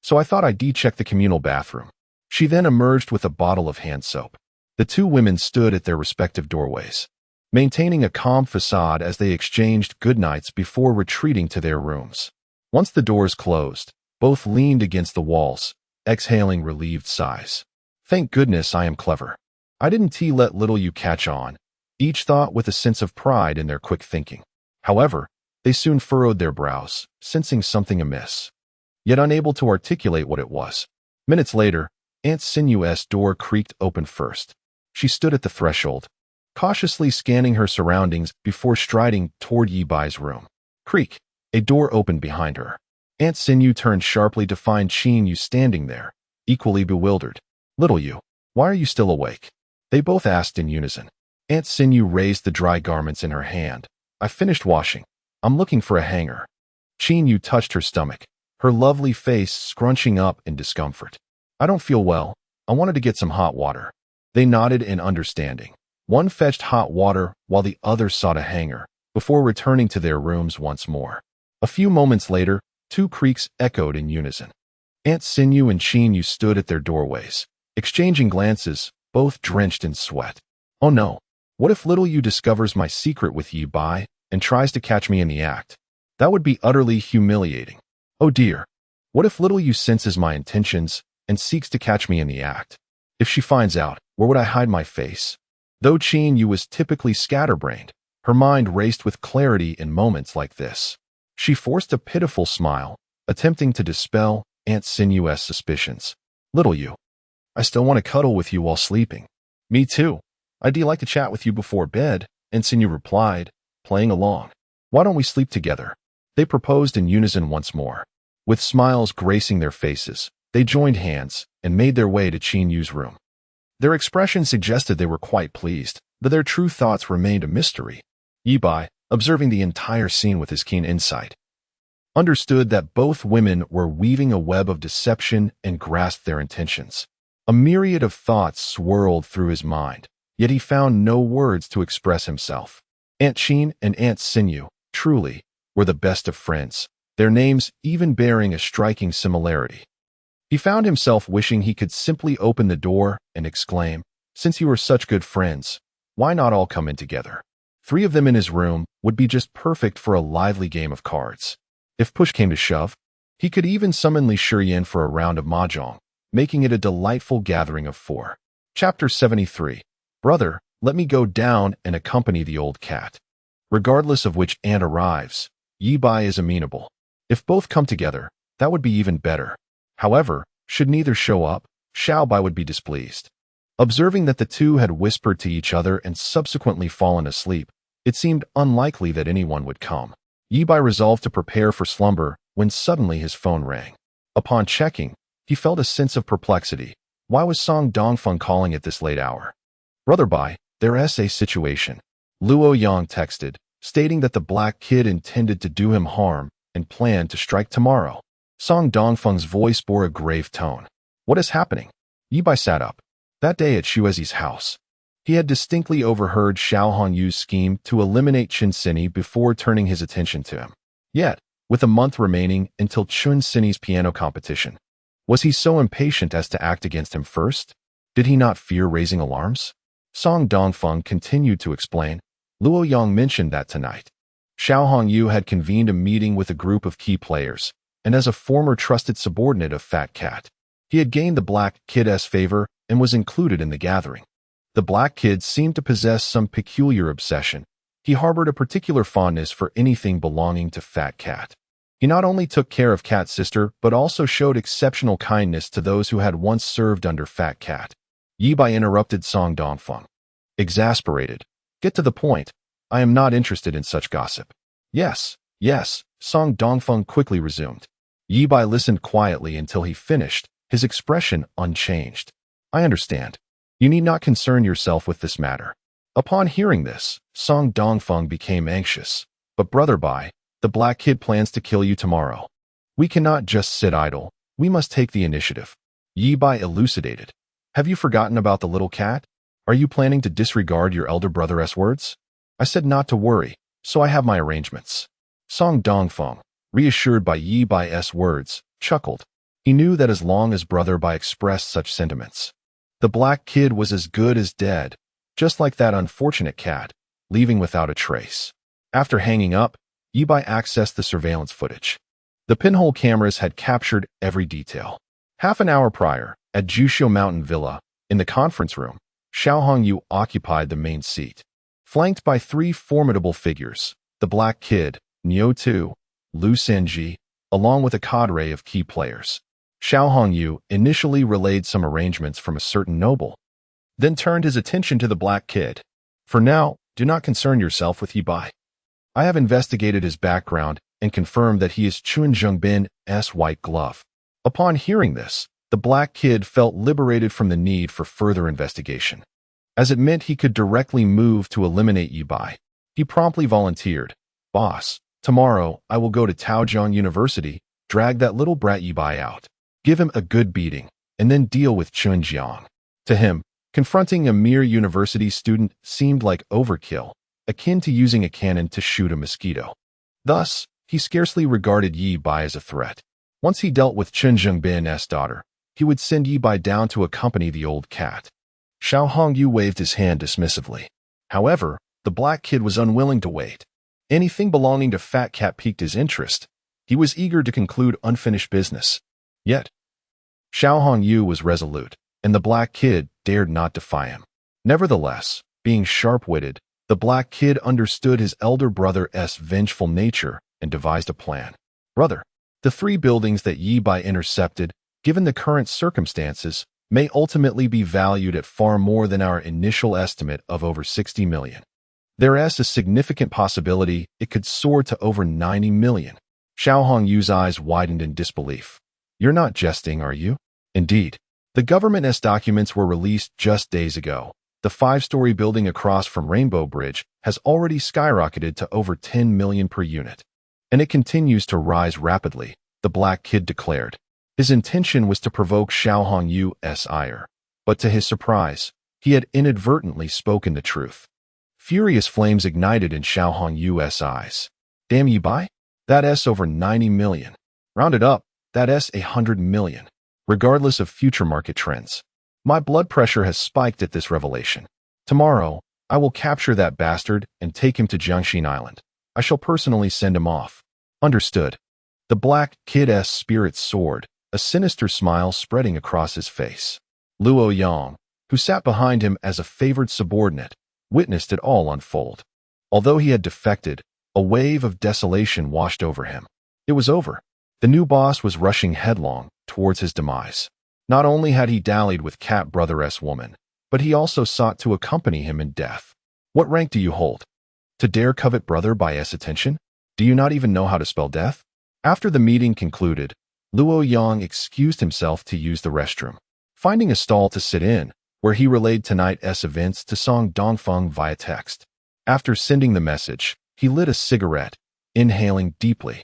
so I thought I'd check the communal bathroom." She then emerged with a bottle of hand soap. The 2 women stood at their respective doorways, maintaining a calm facade as they exchanged goodnights before retreating to their rooms. Once the doors closed, both leaned against the walls, exhaling relieved sighs. Thank goodness I am clever. I didn't let little you catch on, each thought with a sense of pride in their quick thinking. However, they soon furrowed their brows, sensing something amiss, yet unable to articulate what it was. Minutes later, Aunt Sinu's door creaked open first. She stood at the threshold, cautiously scanning her surroundings before striding toward Ye Bai's room. Creak! A door opened behind her. Aunt Sinew turned sharply to find Chin Yu standing there, equally bewildered. Little you, why are you still awake? They both asked in unison. Aunt Sinew raised the dry garments in her hand. I finished washing. I'm looking for a hanger. Chin Yu touched her stomach, her lovely face scrunching up in discomfort. I don't feel well. I wanted to get some hot water. They nodded in understanding. One fetched hot water while the other sought a hanger, before returning to their rooms once more. A few moments later, two creaks echoed in unison. Aunt Sinew and Chin Yu stood at their doorways, exchanging glances, both drenched in sweat. Oh no, what if little you discovers my secret with Ye Bai and tries to catch me in the act? That would be utterly humiliating. Oh dear, what if little you senses my intentions and seeks to catch me in the act? If she finds out, where would I hide my face? Though Chin Yu was typically scatterbrained, her mind raced with clarity in moments like this. She forced a pitiful smile, attempting to dispel Aunt Sinu's suspicions. Little you, I still want to cuddle with you while sleeping. Me too. I'd like to chat with you before bed, Aunt Sinew replied, playing along. Why don't we sleep together? They proposed in unison once more. With smiles gracing their faces, they joined hands and made their way to Chin Yu's room. Their expression suggested they were quite pleased, though their true thoughts remained a mystery. Ye Bai, observing the entire scene with his keen insight, understood that both women were weaving a web of deception and grasped their intentions. A myriad of thoughts swirled through his mind, yet he found no words to express himself. Aunt Chin and Aunt Sinew, truly, were the best of friends, their names even bearing a striking similarity. He found himself wishing he could simply open the door and exclaim, since you are such good friends, why not all come in together? 3 of them in his room would be just perfect for a lively game of cards. If push came to shove, he could even summon Li Shiyan for a round of mahjong, making it a delightful gathering of 4. Chapter 73. Brother, let me go down and accompany the old cat. Regardless of which aunt arrives, Ye Bai is amenable. If both come together, that would be even better. However, should neither show up, Xiao Bai would be displeased. Observing that the two had whispered to each other and subsequently fallen asleep, it seemed unlikely that anyone would come. Ye Bai resolved to prepare for slumber when suddenly his phone rang. Upon checking, he felt a sense of perplexity. Why was Song Dongfeng calling at this late hour? Brother Bai, there's a situation. Luo Yang texted, stating that the black kid intended to do him harm and planned to strike tomorrow. Song Dongfeng's voice bore a grave tone. What is happening? Ye Bai sat up. That day at Shuezi's house, he had distinctly overheard Xiao Hongyu's scheme to eliminate Chen Sini before turning his attention to him. Yet, with a month remaining until Chen Sini's piano competition, was he so impatient as to act against him first? Did he not fear raising alarms? Song Dongfeng continued to explain. Luo Yang mentioned that tonight, Xiao Hongyu had convened a meeting with a group of key players, and as a former trusted subordinate of Fat Cat, he had gained the black kid's favor and was included in the gathering. The black kid seemed to possess some peculiar obsession. He harbored a particular fondness for anything belonging to Fat Cat. He not only took care of Cat's sister, but also showed exceptional kindness to those who had once served under Fat Cat. Ye Bai interrupted Song Dongfeng. Exasperated. Get to the point. I am not interested in such gossip. Yes, Song Dongfeng quickly resumed. Ye Bai listened quietly until he finished, his expression unchanged. I understand. You need not concern yourself with this matter. Upon hearing this, Song Dongfeng became anxious. But Brother Bai, the black kid plans to kill you tomorrow. We cannot just sit idle. We must take the initiative. Ye Bai elucidated. Have you forgotten about the little cat? Are you planning to disregard your elder brother's words? I said not to worry, so I have my arrangements. Song Dongfeng, reassured by Ye Bai's words, chuckled. He knew that as long as Brother Bai expressed such sentiments, the black kid was as good as dead, just like that unfortunate cat, leaving without a trace. After hanging up, Ye Bai accessed the surveillance footage. The pinhole cameras had captured every detail. Half an hour prior, at Juxiu Mountain Villa, in the conference room, Xiao Hongyu occupied the main seat. Flanked by three formidable figures, the Black Kid, Niu Tu, Lu Senji, along with a cadre of key players. Xiao Hongyu initially relayed some arrangements from a certain noble, then turned his attention to the Black Kid. For now, do not concern yourself with Ye Bai. I have investigated his background and confirmed that he is Chun Zhengbin's white glove. Upon hearing this, the Black Kid felt liberated from the need for further investigation. As it meant he could directly move to eliminate Ye Bai, he promptly volunteered. Boss, tomorrow I will go to Taojiang University, drag that little brat Ye Bai out, give him a good beating, and then deal with Chun Jiang. To him, confronting a mere university student seemed like overkill, akin to using a cannon to shoot a mosquito. Thus, he scarcely regarded Ye Bai as a threat. Once he dealt with Chun Zhengbin's daughter, he would send Ye Bai down to accompany the old cat. Xiao Hongyu waved his hand dismissively. However, the Black Kid was unwilling to wait. Anything belonging to Fat Cat piqued his interest. He was eager to conclude unfinished business. Yet, Xiao Hongyu was resolute, and the Black Kid dared not defy him. Nevertheless, being sharp-witted, the Black Kid understood his elder brother's vengeful nature and devised a plan. Brother, the three buildings that Ye Bai intercepted, given the current circumstances, may ultimately be valued at far more than our initial estimate of over 60 million. There is a significant possibility it could soar to over 90 million. Xiao Hongyu's eyes widened in disbelief. You're not jesting, are you? Indeed. The government's documents were released just days ago. The 5-story building across from Rainbow Bridge has already skyrocketed to over 10 million per unit. And it continues to rise rapidly, the Black Kid declared. His intention was to provoke Xiao Hongyu's ire, but to his surprise, he had inadvertently spoken the truth. Furious flames ignited in Xiao Hongyu's eyes. Damn Ye Bai? That's over 90 million. Rounded up, that's 100 million. Regardless of future market trends. My blood pressure has spiked at this revelation. Tomorrow, I will capture that bastard and take him to Jiangxin Island. I shall personally send him off. Understood. The Black Kid's spirit soared, a sinister smile spreading across his face. Luo Yang, who sat behind him as a favored subordinate, witnessed it all unfold. Although he had defected, a wave of desolation washed over him. It was over. The new boss was rushing headlong towards his demise. Not only had he dallied with Cat Brother's woman, but he also sought to accompany him in death. What rank do you hold? To dare covet Brother Bai's attention? Do you not even know how to spell death? After the meeting concluded, Luo Yang excused himself to use the restroom, finding a stall to sit in, where he relayed tonight's events to Song Dongfeng via text. After sending the message, he lit a cigarette, inhaling deeply,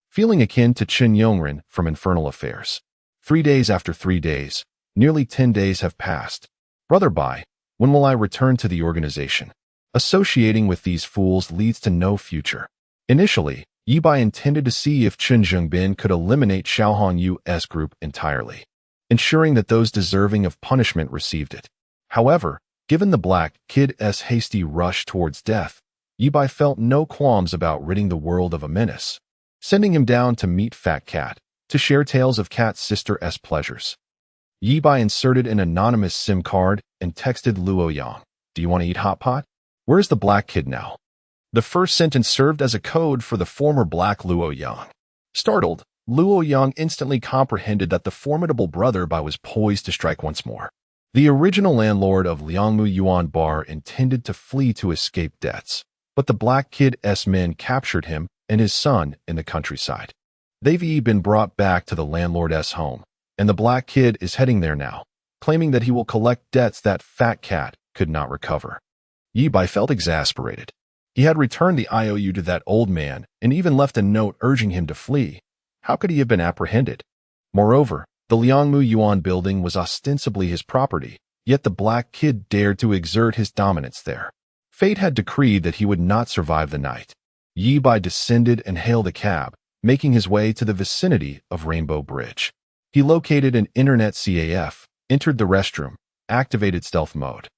feeling akin to Chen Yongren from Infernal Affairs. 3 days after 3 days, nearly 10 days have passed. Brother Bai, when will I return to the organization? Associating with these fools leads to no future. Initially, Ye Bai intended to see if Chun Zhengbin could eliminate Xiao Hongyu's group entirely, ensuring that those deserving of punishment received it. However, given the Black Kid's hasty rush towards death, Ye Bai felt no qualms about ridding the world of a menace, sending him down to meet Fat Cat, to share tales of Cat's sister's pleasures. Ye Bai inserted an anonymous SIM card and texted Luo Yang, "Do you want to eat hot pot? Where's the Black Kid now?" The first sentence served as a code for the former Black Luo Yang. Startled, Luo Yang instantly comprehended that the formidable Brother Bai was poised to strike once more. The original landlord of Liangmu Yuan Bar intended to flee to escape debts, but the Black Kid's men captured him and his son in the countryside. They've been brought back to the landlord's home, and the Black Kid is heading there now, claiming that he will collect debts that Fat Cat could not recover. Ye Bai felt exasperated. He had returned the IOU to that old man and even left a note urging him to flee. How could he have been apprehended? Moreover, the Liangmu Yuan building was ostensibly his property, yet the Black Kid dared to exert his dominance there. Fate had decreed that he would not survive the night. Ye Bai descended and hailed a cab, making his way to the vicinity of Rainbow Bridge. He located an internet CAF, entered the restroom, activated stealth mode,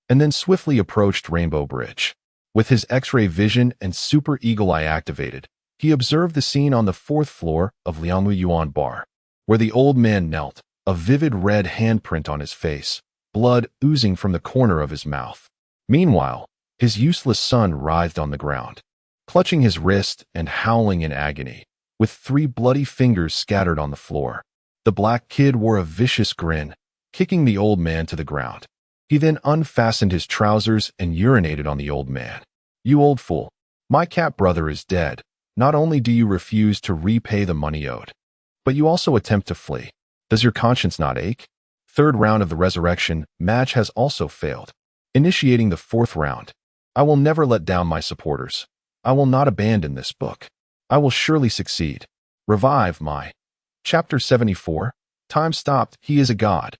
and then swiftly approached Rainbow Bridge. With his X-ray vision and super eagle eye activated, he observed the scene on the 4th floor of Liangmu Yuan Bar, where the old man knelt, a vivid red handprint on his face, blood oozing from the corner of his mouth. Meanwhile, his useless son writhed on the ground, clutching his wrist and howling in agony, with 3 bloody fingers scattered on the floor. The black kid wore a vicious grin, kicking the old man to the ground. He then unfastened his trousers and urinated on the old man. "You old fool. My cat brother is dead. Not only do you refuse to repay the money owed, but you also attempt to flee. Does your conscience not ache?" Third round of the resurrection match has also failed. Initiating the 4th round. I will never let down my supporters. I will not abandon this book. I will surely succeed. Revive my. Chapter 74. Time stopped. He is a god.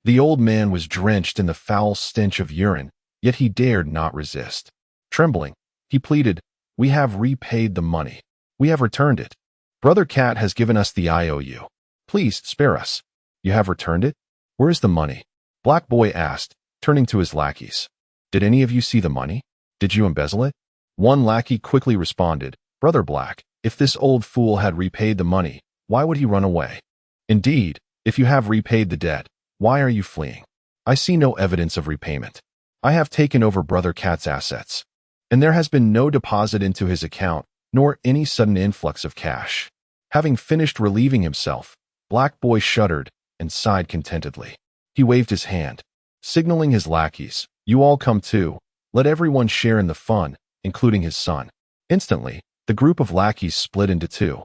The old man was drenched in the foul stench of urine, yet he dared not resist. Trembling, he pleaded, "We have repaid the money. We have returned it. Brother Cat has given us the IOU. Please spare us." "You have returned it? Where is the money?" Black Boy asked, turning to his lackeys. "Did any of you see the money? Did you embezzle it?" One lackey quickly responded, "Brother Black, if this old fool had repaid the money, why would he run away? Indeed, if you have repaid the debt, why are you fleeing? I see no evidence of repayment. I have taken over Brother Cat's assets, and there has been no deposit into his account, nor any sudden influx of cash." Having finished relieving himself, Black Boy shuddered and sighed contentedly. He waved his hand, signaling his lackeys, "You all come too. Let everyone share in the fun, including his son." Instantly, the group of lackeys split into 2,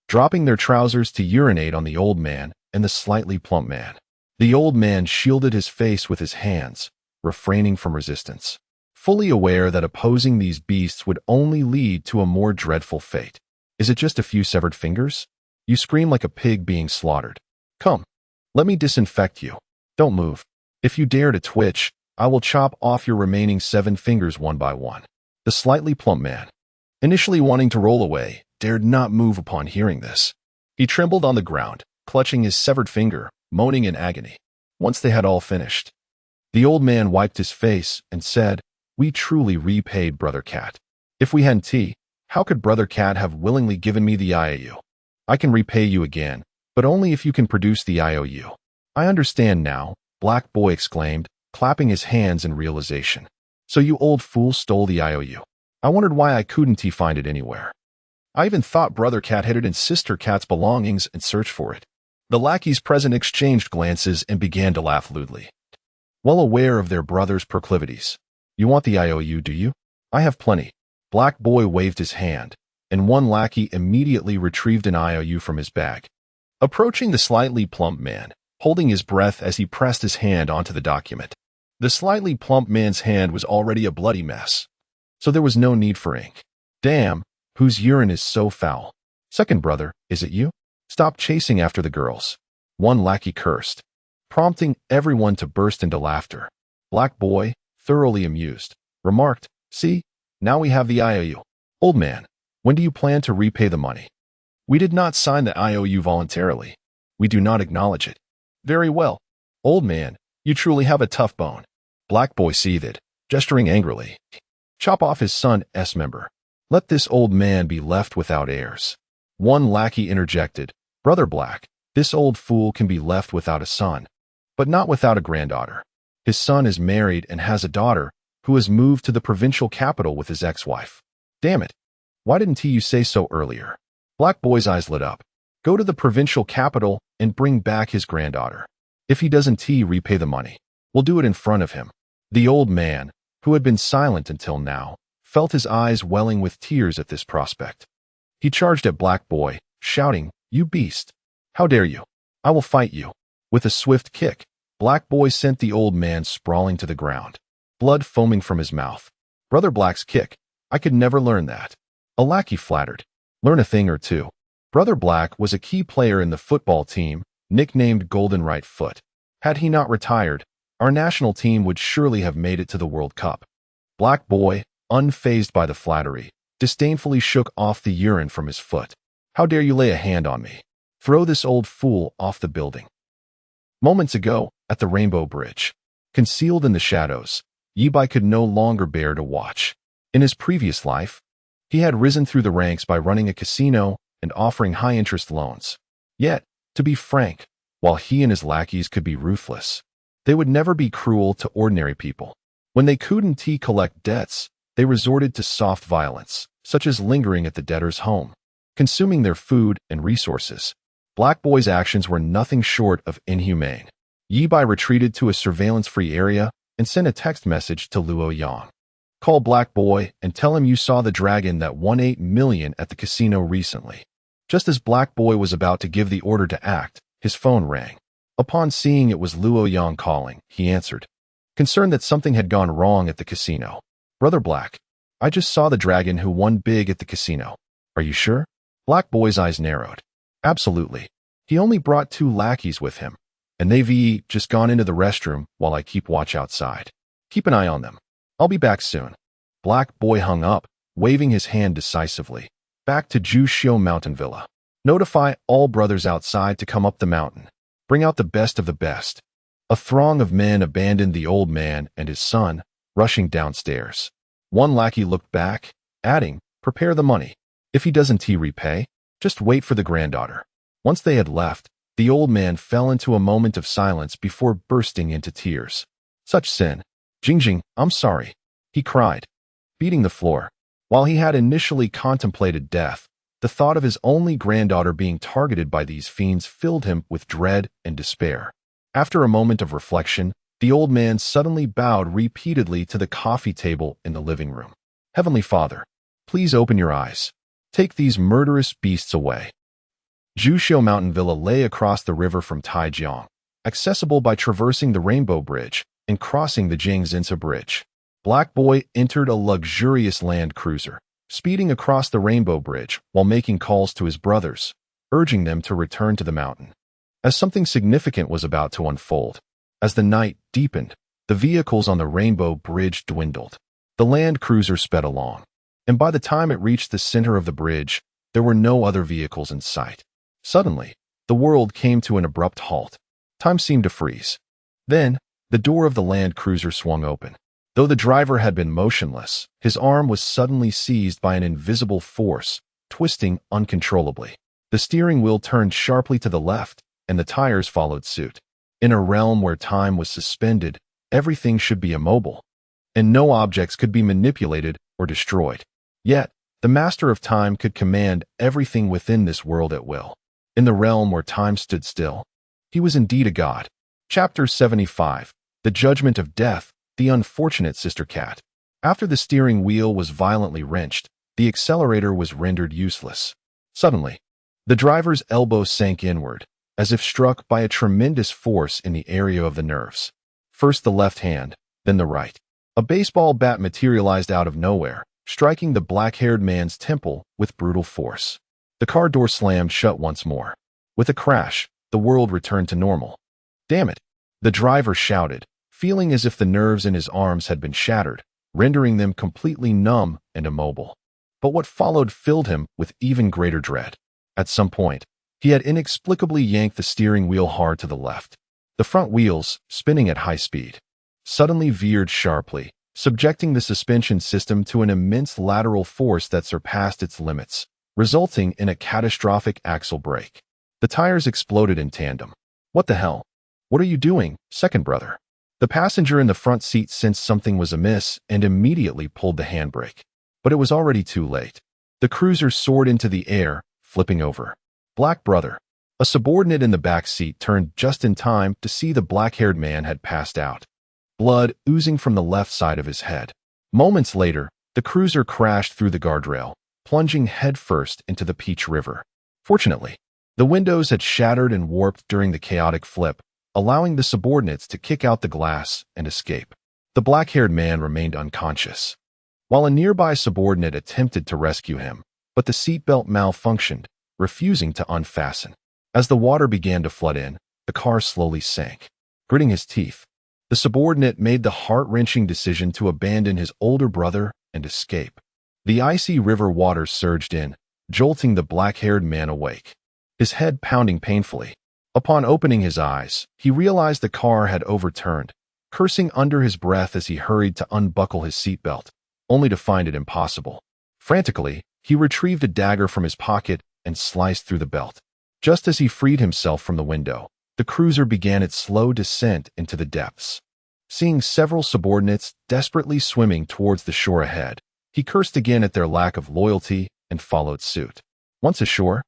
dropping their trousers to urinate on the old man and the slightly plump man. The old man shielded his face with his hands, refraining from resistance, fully aware that opposing these beasts would only lead to a more dreadful fate. "Is it just a few severed fingers? You scream like a pig being slaughtered. Come, let me disinfect you. Don't move. If you dare to twitch, I will chop off your remaining 7 fingers one by one." The slightly plump man, initially wanting to roll away, dared not move upon hearing this. He trembled on the ground, clutching his severed finger, moaning in agony. Once they had all finished, the old man wiped his face and said, "We truly repaid Brother Cat. If we hadn't tea, how could Brother Cat have willingly given me the IOU? I can repay you again, but only if you can produce the IOU." "I understand now," Black Boy exclaimed, clapping his hands in realization. "So you old fool stole the IOU. I wondered why I couldn't find it anywhere. I even thought Brother Cat hid it in Sister Cat's belongings and searched for it." The lackeys present exchanged glances and began to laugh lewdly, well aware of their brother's proclivities. "You want the IOU, do you? I have plenty." Black Boy waved his hand, and one lackey immediately retrieved an IOU from his bag, approaching the slightly plump man, holding his breath as he pressed his hand onto the document. The slightly plump man's hand was already a bloody mess, so there was no need for ink. "Damn, whose urine is so foul? Second brother, is it you? Stop chasing after the girls." One lackey cursed, prompting everyone to burst into laughter. Black Boy, thoroughly amused, remarked, "See, now we have the IOU. Old man, when do you plan to repay the money? We did not sign the IOU voluntarily. We do not acknowledge it." "Very well. Old man, you truly have a tough bone." Black Boy seethed, gesturing angrily. "Chop off his son's member. Let this old man be left without heirs." One lackey interjected, "Brother Black, this old fool can be left without a son, but not without a granddaughter. His son is married and has a daughter who has moved to the provincial capital with his ex-wife." "Damn it. Why didn't you say so earlier?" Black Boy's eyes lit up. "Go to the provincial capital and bring back his granddaughter. If he doesn't repay the money, we'll do it in front of him." The old man, who had been silent until now, felt his eyes welling with tears at this prospect. He charged at Black Boy, shouting, "You beast! How dare you? I will fight you." With a swift kick, Black Boy sent the old man sprawling to the ground, blood foaming from his mouth. "Brother Black's kick, I could never learn that." A lackey flattered, "Learn a thing or two." Brother Black was a key player in the football team, nicknamed Golden Right Foot. Had he not retired, our national team would surely have made it to the World Cup. Black Boy, unfazed by the flattery, disdainfully shook off the urine from his foot. "How dare you lay a hand on me? Throw this old fool off the building." Moments ago, at the Rainbow Bridge, concealed in the shadows, Ye Bai could no longer bear to watch. In his previous life, he had risen through the ranks by running a casino and offering high-interest loans. Yet, to be frank, while he and his lackeys could be ruthless. They would never be cruel to ordinary people. When they couldn't collect debts, they resorted to soft violence, such as lingering at the debtor's home, consuming their food and resources. Black Boy's actions were nothing short of inhumane. Ye Bai retreated to a surveillance-free area and sent a text message to Luo Yang. Call Black Boy and tell him you saw the dragon that won 8 million at the casino recently. Just as Black Boy was about to give the order to act, his phone rang. Upon seeing it was Luo Yang calling, he answered, concerned that something had gone wrong at the casino. Brother Black, I just saw the dragon who won big at the casino. Are you sure? Black Boy's eyes narrowed. Absolutely. He only brought 2 lackeys with him, and they've just gone into the restroom while I keep watch outside. Keep an eye on them. I'll be back soon. Black Boy hung up, waving his hand decisively. Back to Juxiu Mountain Villa. Notify all brothers outside to come up the mountain. Bring out the best of the best. A throng of men abandoned the old man and his son, rushing downstairs. One lackey looked back, adding, prepare the money. If he doesn't repay, just wait for the granddaughter. Once they had left, the old man fell into a moment of silence before bursting into tears. Such sin. Jingjing, I'm sorry, he cried, beating the floor. While he had initially contemplated death, the thought of his only granddaughter being targeted by these fiends filled him with dread and despair. After a moment of reflection, the old man suddenly bowed repeatedly to the coffee table in the living room. Heavenly Father, please open your eyes. Take these murderous beasts away. Juxiu Mountain Villa lay across the river from Taijiang, accessible by traversing the Rainbow Bridge and crossing the Jingzinsa Bridge. Black Boy entered a luxurious land cruiser, speeding across the Rainbow Bridge while making calls to his brothers, urging them to return to the mountain. As something significant was about to unfold, as the night deepened, the vehicles on the Rainbow Bridge dwindled. The land cruiser sped along, and by the time it reached the center of the bridge, there were no other vehicles in sight. Suddenly, the world came to an abrupt halt. Time seemed to freeze. Then, the door of the land cruiser swung open. Though the driver had been motionless, his arm was suddenly seized by an invisible force, twisting uncontrollably. The steering wheel turned sharply to the left, and the tires followed suit. In a realm where time was suspended, everything should be immobile, and no objects could be manipulated or destroyed. Yet, the master of time could command everything within this world at will. In the realm where time stood still, he was indeed a god. Chapter 75. The Judgment of Death, the Unfortunate Sister Cat. After the steering wheel was violently wrenched, the accelerator was rendered useless. Suddenly, the driver's elbow sank inward, as if struck by a tremendous force in the area of the nerves. First the left hand, then the right. A baseball bat materialized out of nowhere, striking the black-haired man's temple with brutal force. The car door slammed shut once more. With a crash, the world returned to normal. Damn it! The driver shouted, feeling as if the nerves in his arms had been shattered, rendering them completely numb and immobile. But what followed filled him with even greater dread. At some point, he had inexplicably yanked the steering wheel hard to the left. The front wheels, spinning at high speed, suddenly veered sharply, subjecting the suspension system to an immense lateral force that surpassed its limits, resulting in a catastrophic axle break. The tires exploded in tandem. What the hell? What are you doing, second brother? The passenger in the front seat sensed something was amiss and immediately pulled the handbrake. But it was already too late. The cruiser soared into the air, flipping over. Black brother. A subordinate in the back seat turned just in time to see the black-haired man had passed out, blood oozing from the left side of his head. Moments later, the cruiser crashed through the guardrail, plunging headfirst into the Peach River. Fortunately, the windows had shattered and warped during the chaotic flip, allowing the subordinates to kick out the glass and escape. The black-haired man remained unconscious, while a nearby subordinate attempted to rescue him, but the seatbelt malfunctioned, refusing to unfasten. As the water began to flood in, the car slowly sank. Gritting his teeth, the subordinate made the heart-wrenching decision to abandon his older brother and escape. The icy river water surged in, jolting the black-haired man awake, his head pounding painfully. Upon opening his eyes, he realized the car had overturned, cursing under his breath as he hurried to unbuckle his seatbelt, only to find it impossible. Frantically, he retrieved a dagger from his pocket and sliced through the belt. Just as he freed himself from the window, the cruiser began its slow descent into the depths. Seeing several subordinates desperately swimming towards the shore ahead, he cursed again at their lack of loyalty and followed suit. Once ashore,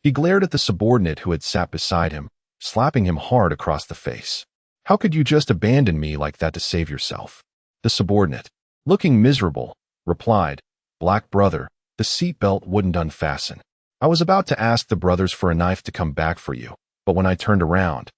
he glared at the subordinate who had sat beside him, slapping him hard across the face. "How could you just abandon me like that to save yourself?" The subordinate, looking miserable, replied, "Black brother, the seatbelt wouldn't unfasten. I was about to ask the brothers for a knife to come back for you, but when I turned around,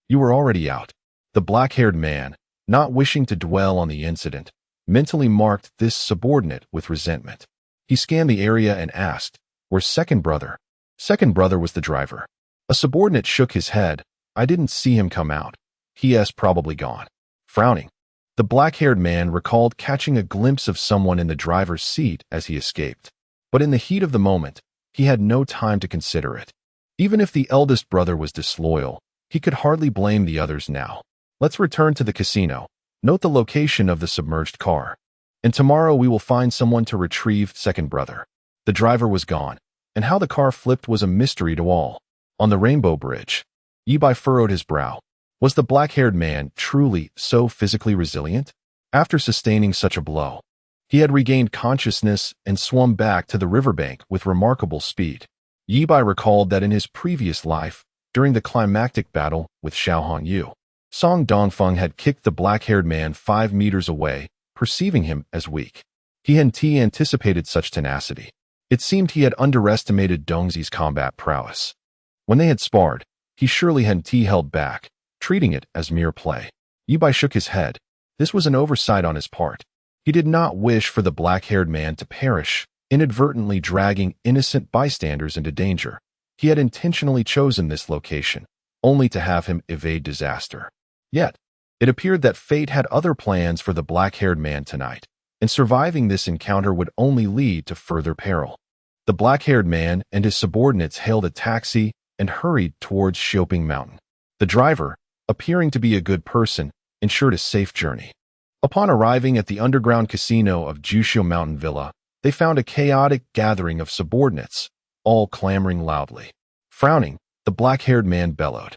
you were already out." The black-haired man, not wishing to dwell on the incident, mentally marked this subordinate with resentment. He scanned the area and asked, "Where's second brother?" Second brother was the driver. A subordinate shook his head. "I didn't see him come out. He's probably gone." Frowning, the black-haired man recalled catching a glimpse of someone in the driver's seat as he escaped. But in the heat of the moment, he had no time to consider it. Even if the eldest brother was disloyal, he could hardly blame the others now. "Let's return to the casino. Note the location of the submerged car. And tomorrow we will find someone to retrieve second brother." The driver was gone, and how the car flipped was a mystery to all. On the Rainbow Bridge, Ye Bai furrowed his brow. Was the black-haired man truly so physically resilient? After sustaining such a blow, he had regained consciousness and swum back to the riverbank with remarkable speed. Ye Bai recalled that in his previous life, during the climactic battle with Xiao Hongyu, Song Dongfeng had kicked the black-haired man 5 meters away, perceiving him as weak. He hadn't anticipated such tenacity. It seemed he had underestimated Dongzi's combat prowess. When they had sparred, he surely hadn't held back, treating it as mere play. Ye Bai shook his head. This was an oversight on his part. He did not wish for the black-haired man to perish, inadvertently dragging innocent bystanders into danger. He had intentionally chosen this location, only to have him evade disaster. Yet, it appeared that fate had other plans for the black-haired man tonight, and surviving this encounter would only lead to further peril. The black-haired man and his subordinates hailed a taxi and hurried towards Xioping Mountain. The driver, appearing to be a good person, ensured a safe journey. Upon arriving at the underground casino of Juxiu Mountain Villa, they found a chaotic gathering of subordinates, all clamoring loudly. Frowning, the black-haired man bellowed,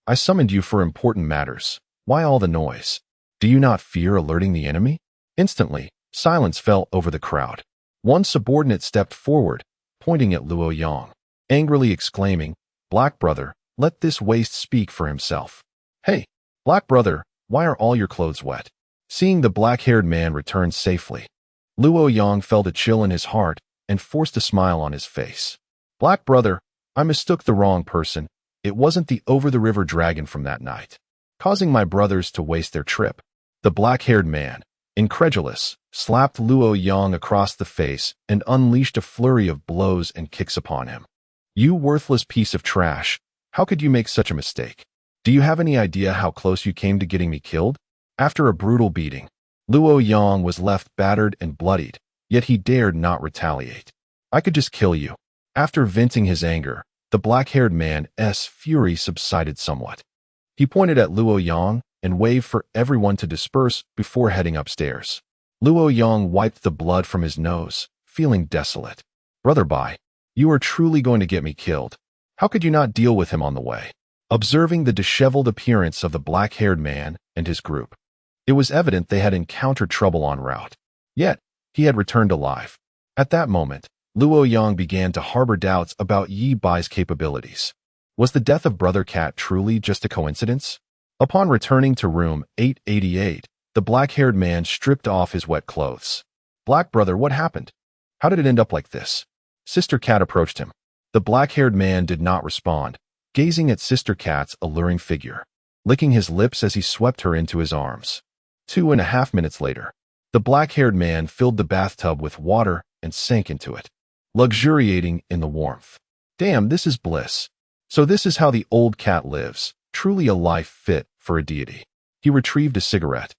"I summoned you for important matters. Why all the noise? Do you not fear alerting the enemy?" Instantly, silence fell over the crowd. One subordinate stepped forward, pointing at Luo Yang, angrily exclaiming, "Black brother, let this waste speak for himself." "Hey, black brother, why are all your clothes wet?" Seeing the black-haired man return safely, Luo Yang felt a chill in his heart and forced a smile on his face. "Black brother, I mistook the wrong person. It wasn't the over-the-river dragon from that night, causing my brothers to waste their trip." The black-haired man, incredulous, slapped Luo Yang across the face and unleashed a flurry of blows and kicks upon him. "You worthless piece of trash. How could you make such a mistake? Do you have any idea how close you came to getting me killed?" After a brutal beating, Luo Yang was left battered and bloodied, yet he dared not retaliate. "I could just kill you." After venting his anger, the black-haired man's fury subsided somewhat. He pointed at Luo Yang and waved for everyone to disperse before heading upstairs. Luo Yang wiped the blood from his nose, feeling desolate. "Brother Bai, you are truly going to get me killed. How could you not deal with him on the way?" Observing the disheveled appearance of the black-haired man and his group, it was evident they had encountered trouble en route. Yet, he had returned alive. At that moment, Luo Yang began to harbor doubts about Ye Bai's capabilities. Was the death of Brother Cat truly just a coincidence? Upon returning to room 888, the black-haired man stripped off his wet clothes. "Black brother, what happened? How did it end up like this?" Sister Cat approached him. The black-haired man did not respond, gazing at Sister Cat's alluring figure, licking his lips as he swept her into his arms. 2.5 minutes later, the black-haired man filled the bathtub with water and sank into it, luxuriating in the warmth. "Damn, this is bliss. So this is how the old cat lives, truly a life fit for a deity." He retrieved a cigarette,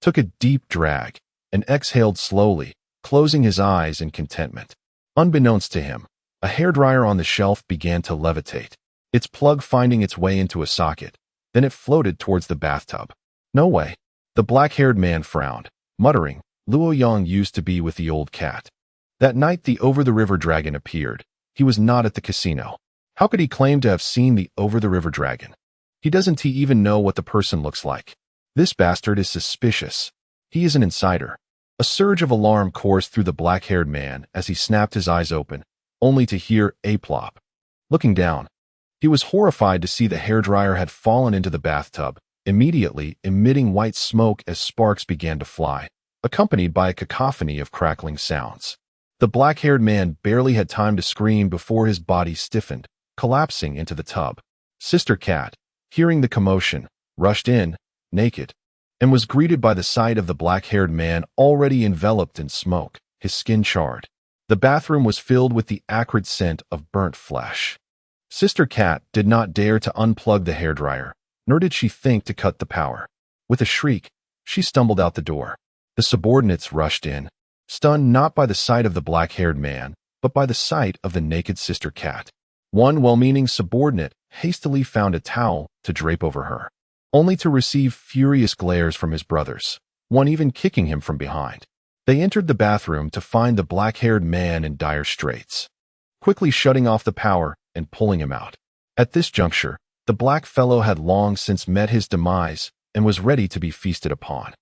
took a deep drag, and exhaled slowly, closing his eyes in contentment. Unbeknownst to him, a hairdryer on the shelf began to levitate, its plug finding its way into a socket. Then it floated towards the bathtub. "No way." The black-haired man frowned, muttering, "Luo Yang used to be with the old cat." That night the over-the-river dragon appeared. He was not at the casino. How could he claim to have seen the over-the-river dragon? He doesn't even know what the person looks like. This bastard is suspicious. He is an insider. A surge of alarm coursed through the black-haired man as he snapped his eyes open, only to hear a plop. Looking down, he was horrified to see the hairdryer had fallen into the bathtub, immediately emitting white smoke as sparks began to fly, accompanied by a cacophony of crackling sounds. The black-haired man barely had time to scream before his body stiffened, collapsing into the tub. Sister Cat, hearing the commotion, rushed in, naked, and was greeted by the sight of the black-haired man already enveloped in smoke, his skin charred. The bathroom was filled with the acrid scent of burnt flesh. Sister Cat did not dare to unplug the hairdryer, nor did she think to cut the power. With a shriek, she stumbled out the door. The subordinates rushed in, stunned not by the sight of the black-haired man, but by the sight of the naked Sister Cat. One well-meaning subordinate hastily found a towel to drape over her, only to receive furious glares from his brothers, one even kicking him from behind. They entered the bathroom to find the black-haired man in dire straits, quickly shutting off the power and pulling him out. At this juncture, the black fellow had long since met his demise and was ready to be feasted upon.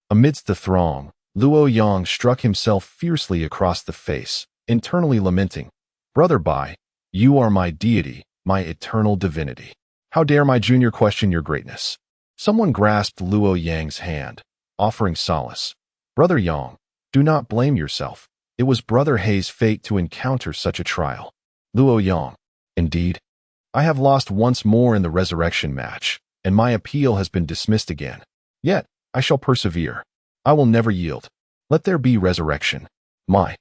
Amidst the throng, Luo Yang struck himself fiercely across the face, internally lamenting, "Brother Bai, you are my deity, my eternal divinity. How dare my junior question your greatness?" Someone grasped Luo Yang's hand, offering solace. "Brother Yang, do not blame yourself. It was Brother He's fate to encounter such a trial." Luo Yang, "Indeed, I have lost once more in the resurrection match, and my appeal has been dismissed again. Yet, I shall persevere. I will never yield. Let there be resurrection. My."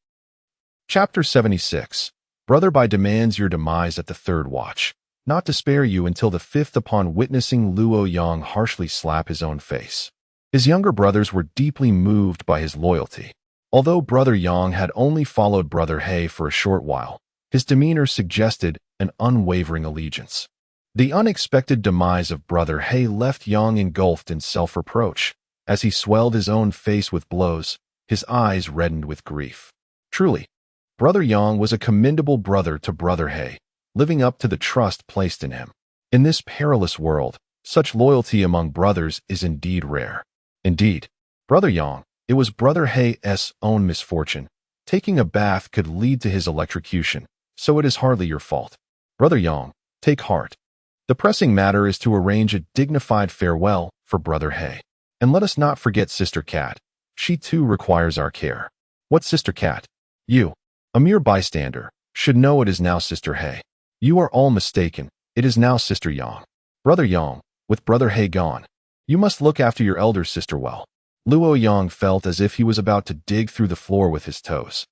Chapter 76. Brother Bai demands your demise at the third watch, not to spare you until the fifth upon witnessing Luo Yang harshly slap his own face. His younger brothers were deeply moved by his loyalty. Although Brother Yang had only followed Brother He for a short while, his demeanor suggested an unwavering allegiance. The unexpected demise of Brother He left Yang engulfed in self-reproach. As he swelled his own face with blows, his eyes reddened with grief. Truly, Brother Yang was a commendable brother to Brother He, living up to the trust placed in him. In this perilous world, such loyalty among brothers is indeed rare. Indeed, Brother Yang, it was Brother He's own misfortune. Taking a bath could lead to his electrocution, so it is hardly your fault. Brother Yang, take heart. The pressing matter is to arrange a dignified farewell for Brother He. And let us not forget Sister Cat. She too requires our care. What Sister Cat? You, a mere bystander, should know it is now Sister He. You are all mistaken. It is now Sister Yang. Brother Yang, with Brother He gone, you must look after your elder sister well. Luo Yang felt as if he was about to dig through the floor with his toes.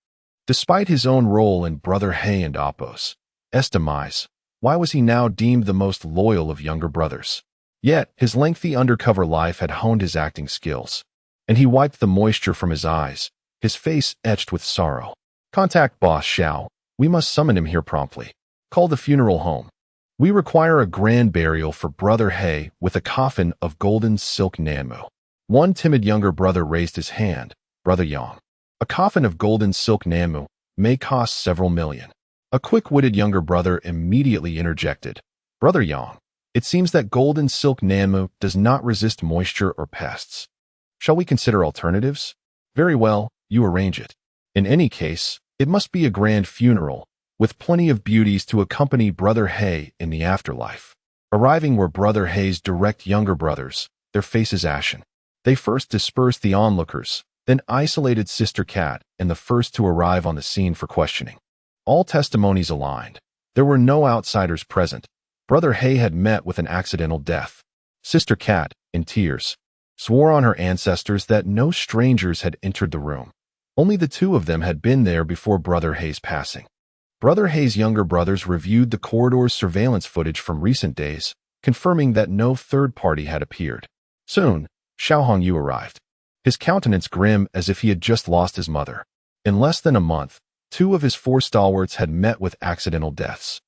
Despite his own role in Brother He and Appo's demise, why was he now deemed the most loyal of younger brothers? Yet, his lengthy undercover life had honed his acting skills, and he wiped the moisture from his eyes, his face etched with sorrow. Contact Boss Xiao. We must summon him here promptly. Call the funeral home. We require a grand burial for Brother He with a coffin of golden silk nanmu. One timid younger brother raised his hand. Brother Yang. A coffin of golden silk nanmu may cost several million. A quick-witted younger brother immediately interjected. Brother Yang. It seems that golden silk nanmu does not resist moisture or pests. Shall we consider alternatives? Very well, you arrange it. In any case, it must be a grand funeral, with plenty of beauties to accompany Brother He in the afterlife. Arriving were Brother He's direct younger brothers, their faces ashen. They first dispersed the onlookers, then isolated Sister Cat and the first to arrive on the scene for questioning. All testimonies aligned. There were no outsiders present. Brother He had met with an accidental death. Sister Cat, in tears, swore on her ancestors that no strangers had entered the room. Only the two of them had been there before Brother He's passing. Brother He's younger brothers reviewed the corridor's surveillance footage from recent days, confirming that no third party had appeared. Soon, Xiao Hongyu arrived, his countenance grim as if he had just lost his mother. In less than a month, two of his four stalwarts had met with accidental deaths.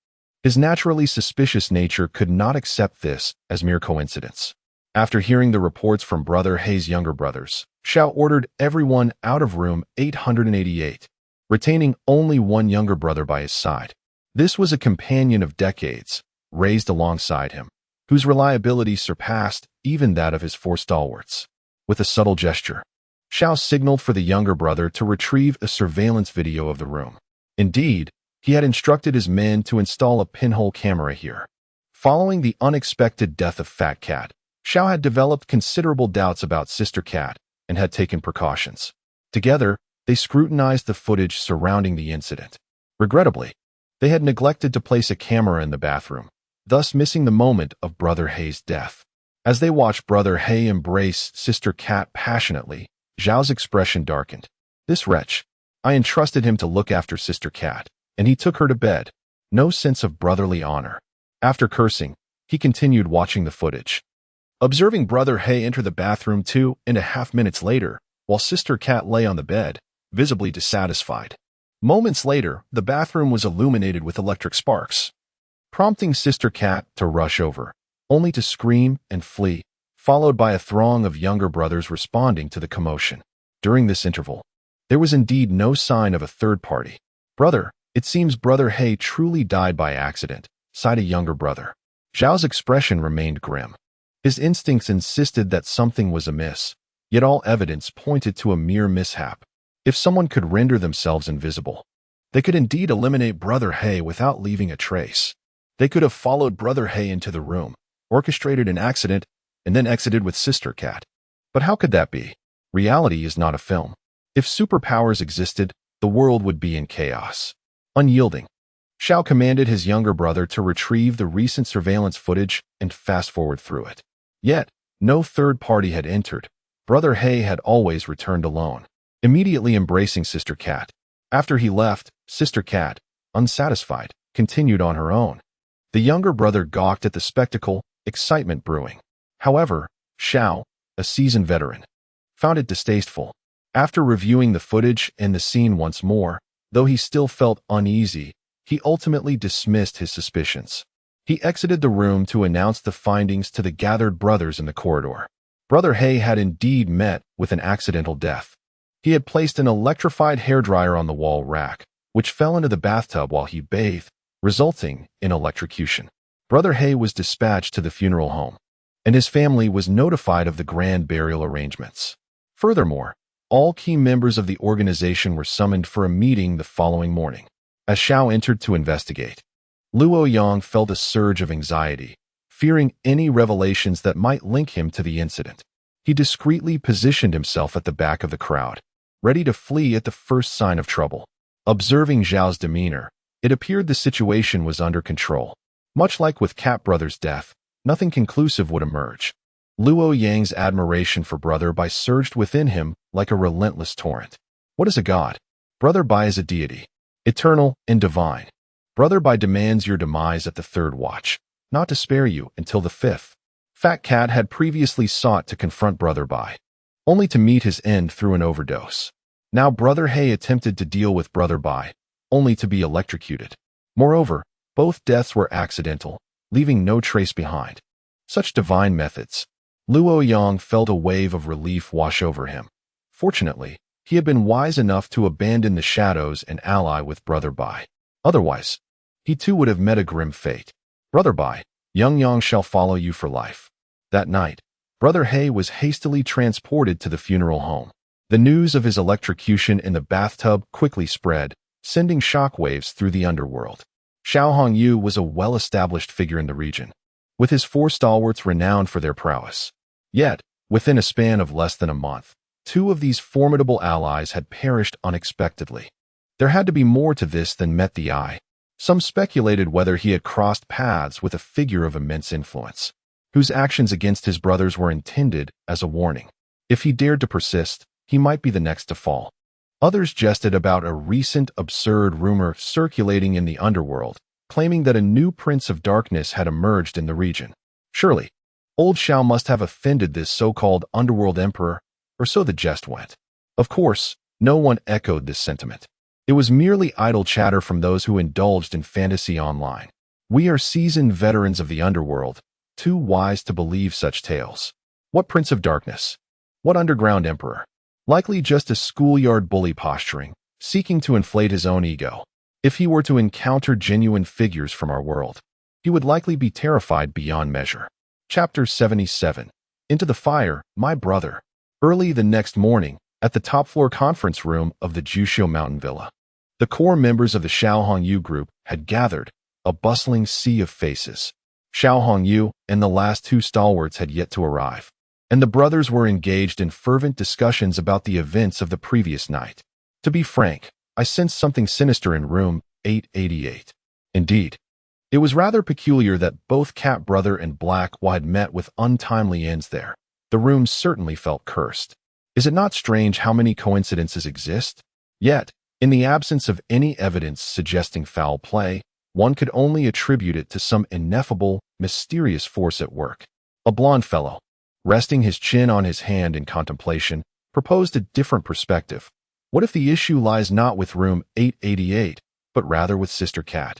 His naturally suspicious nature could not accept this as mere coincidence. After hearing the reports from Brother He's younger brothers, Xiao ordered everyone out of room 888, retaining only one younger brother by his side. This was a companion of decades, raised alongside him, whose reliability surpassed even that of his four stalwarts. With a subtle gesture, Xiao signaled for the younger brother to retrieve a surveillance video of the room. Indeed, he had instructed his men to install a pinhole camera here. Following the unexpected death of Fat Cat, Xiao had developed considerable doubts about Sister Cat and had taken precautions. Together, they scrutinized the footage surrounding the incident. Regrettably, they had neglected to place a camera in the bathroom, thus missing the moment of Brother He's death. As they watched Brother He embrace Sister Cat passionately, Zhao's expression darkened. This wretch, I entrusted him to look after Sister Cat, and he took her to bed. No sense of brotherly honor. After cursing, he continued watching the footage. Observing Brother He enter the bathroom 2.5 minutes later, while Sister Cat lay on the bed, visibly dissatisfied. Moments later, the bathroom was illuminated with electric sparks, prompting Sister Cat to rush over, only to scream and flee, followed by a throng of younger brothers responding to the commotion. During this interval, there was indeed no sign of a third party. Brother, it seems Brother He truly died by accident, sighed a younger brother. Zhao's expression remained grim. His instincts insisted that something was amiss, yet all evidence pointed to a mere mishap. If someone could render themselves invisible, they could indeed eliminate Brother He without leaving a trace. They could have followed Brother He into the room, orchestrated an accident, and then exited with Sister Cat. But how could that be? Reality is not a film. If superpowers existed, the world would be in chaos. Unyielding, Xiao commanded his younger brother to retrieve the recent surveillance footage and fast-forward through it. Yet, no third party had entered. Brother He had always returned alone, immediately embracing Sister Cat. After he left, Sister Cat, unsatisfied, continued on her own. The younger brother gawked at the spectacle, excitement brewing. However, Xiao, a seasoned veteran, found it distasteful. After reviewing the footage and the scene once more, though he still felt uneasy, he ultimately dismissed his suspicions. He exited the room to announce the findings to the gathered brothers in the corridor. Brother He had indeed met with an accidental death. He had placed an electrified hairdryer on the wall rack, which fell into the bathtub while he bathed, resulting in electrocution. Brother He was dispatched to the funeral home, and his family was notified of the grand burial arrangements. Furthermore, all key members of the organization were summoned for a meeting the following morning. As Xiao entered to investigate, Luo Yang felt a surge of anxiety, fearing any revelations that might link him to the incident. He discreetly positioned himself at the back of the crowd, ready to flee at the first sign of trouble. Observing Zhao's demeanor, it appeared the situation was under control. Much like with Cat Brother's death, nothing conclusive would emerge. Luo Yang's admiration for Brother Bai surged within him like a relentless torrent. What is a god? Brother Bai is a deity, eternal and divine. Brother Bai demands your demise at the third watch, not to spare you until the fifth. Fat Cat had previously sought to confront Brother Bai, only to meet his end through an overdose. Now Brother He attempted to deal with Brother Bai, only to be electrocuted. Moreover, both deaths were accidental, leaving no trace behind. Such divine methods. Luo Yang felt a wave of relief wash over him. Fortunately, he had been wise enough to abandon the shadows and ally with Brother Bai. Otherwise, he too would have met a grim fate. Brother Bai, Young Yang shall follow you for life. That night, Brother He was hastily transported to the funeral home. The news of his electrocution in the bathtub quickly spread, sending shockwaves through the underworld. Xiao Hongyu was a well-established figure in the region, with his four stalwarts renowned for their prowess. Yet, within a span of less than a month, two of these formidable allies had perished unexpectedly. There had to be more to this than met the eye. Some speculated whether he had crossed paths with a figure of immense influence, whose actions against his brothers were intended as a warning. If he dared to persist, he might be the next to fall. Others jested about a recent absurd rumor circulating in the underworld, claiming that a new Prince of Darkness had emerged in the region. Surely, old Xiao must have offended this so-called underworld emperor, or so the jest went. Of course, no one echoed this sentiment. It was merely idle chatter from those who indulged in fantasy online. We are seasoned veterans of the underworld, too wise to believe such tales. What Prince of Darkness? What underground emperor? Likely just a schoolyard bully posturing, seeking to inflate his own ego. If he were to encounter genuine figures from our world, he would likely be terrified beyond measure. Chapter 77. Into the Fire, My Brother. Early the next morning, at the top-floor conference room of the Juxiu Mountain Villa, the core members of the Xiao Hongyu group had gathered, a bustling sea of faces. Xiao Hongyu and the last two stalwarts had yet to arrive, and the brothers were engaged in fervent discussions about the events of the previous night. To be frank, I sensed something sinister in room 888. Indeed, it was rather peculiar that both Cat Brother and Black Wa had met with untimely ends there. The room certainly felt cursed. Is it not strange how many coincidences exist? Yet, in the absence of any evidence suggesting foul play, one could only attribute it to some ineffable, mysterious force at work. A blond fellow, resting his chin on his hand in contemplation, proposed a different perspective. What if the issue lies not with room 888, but rather with Sister Cat?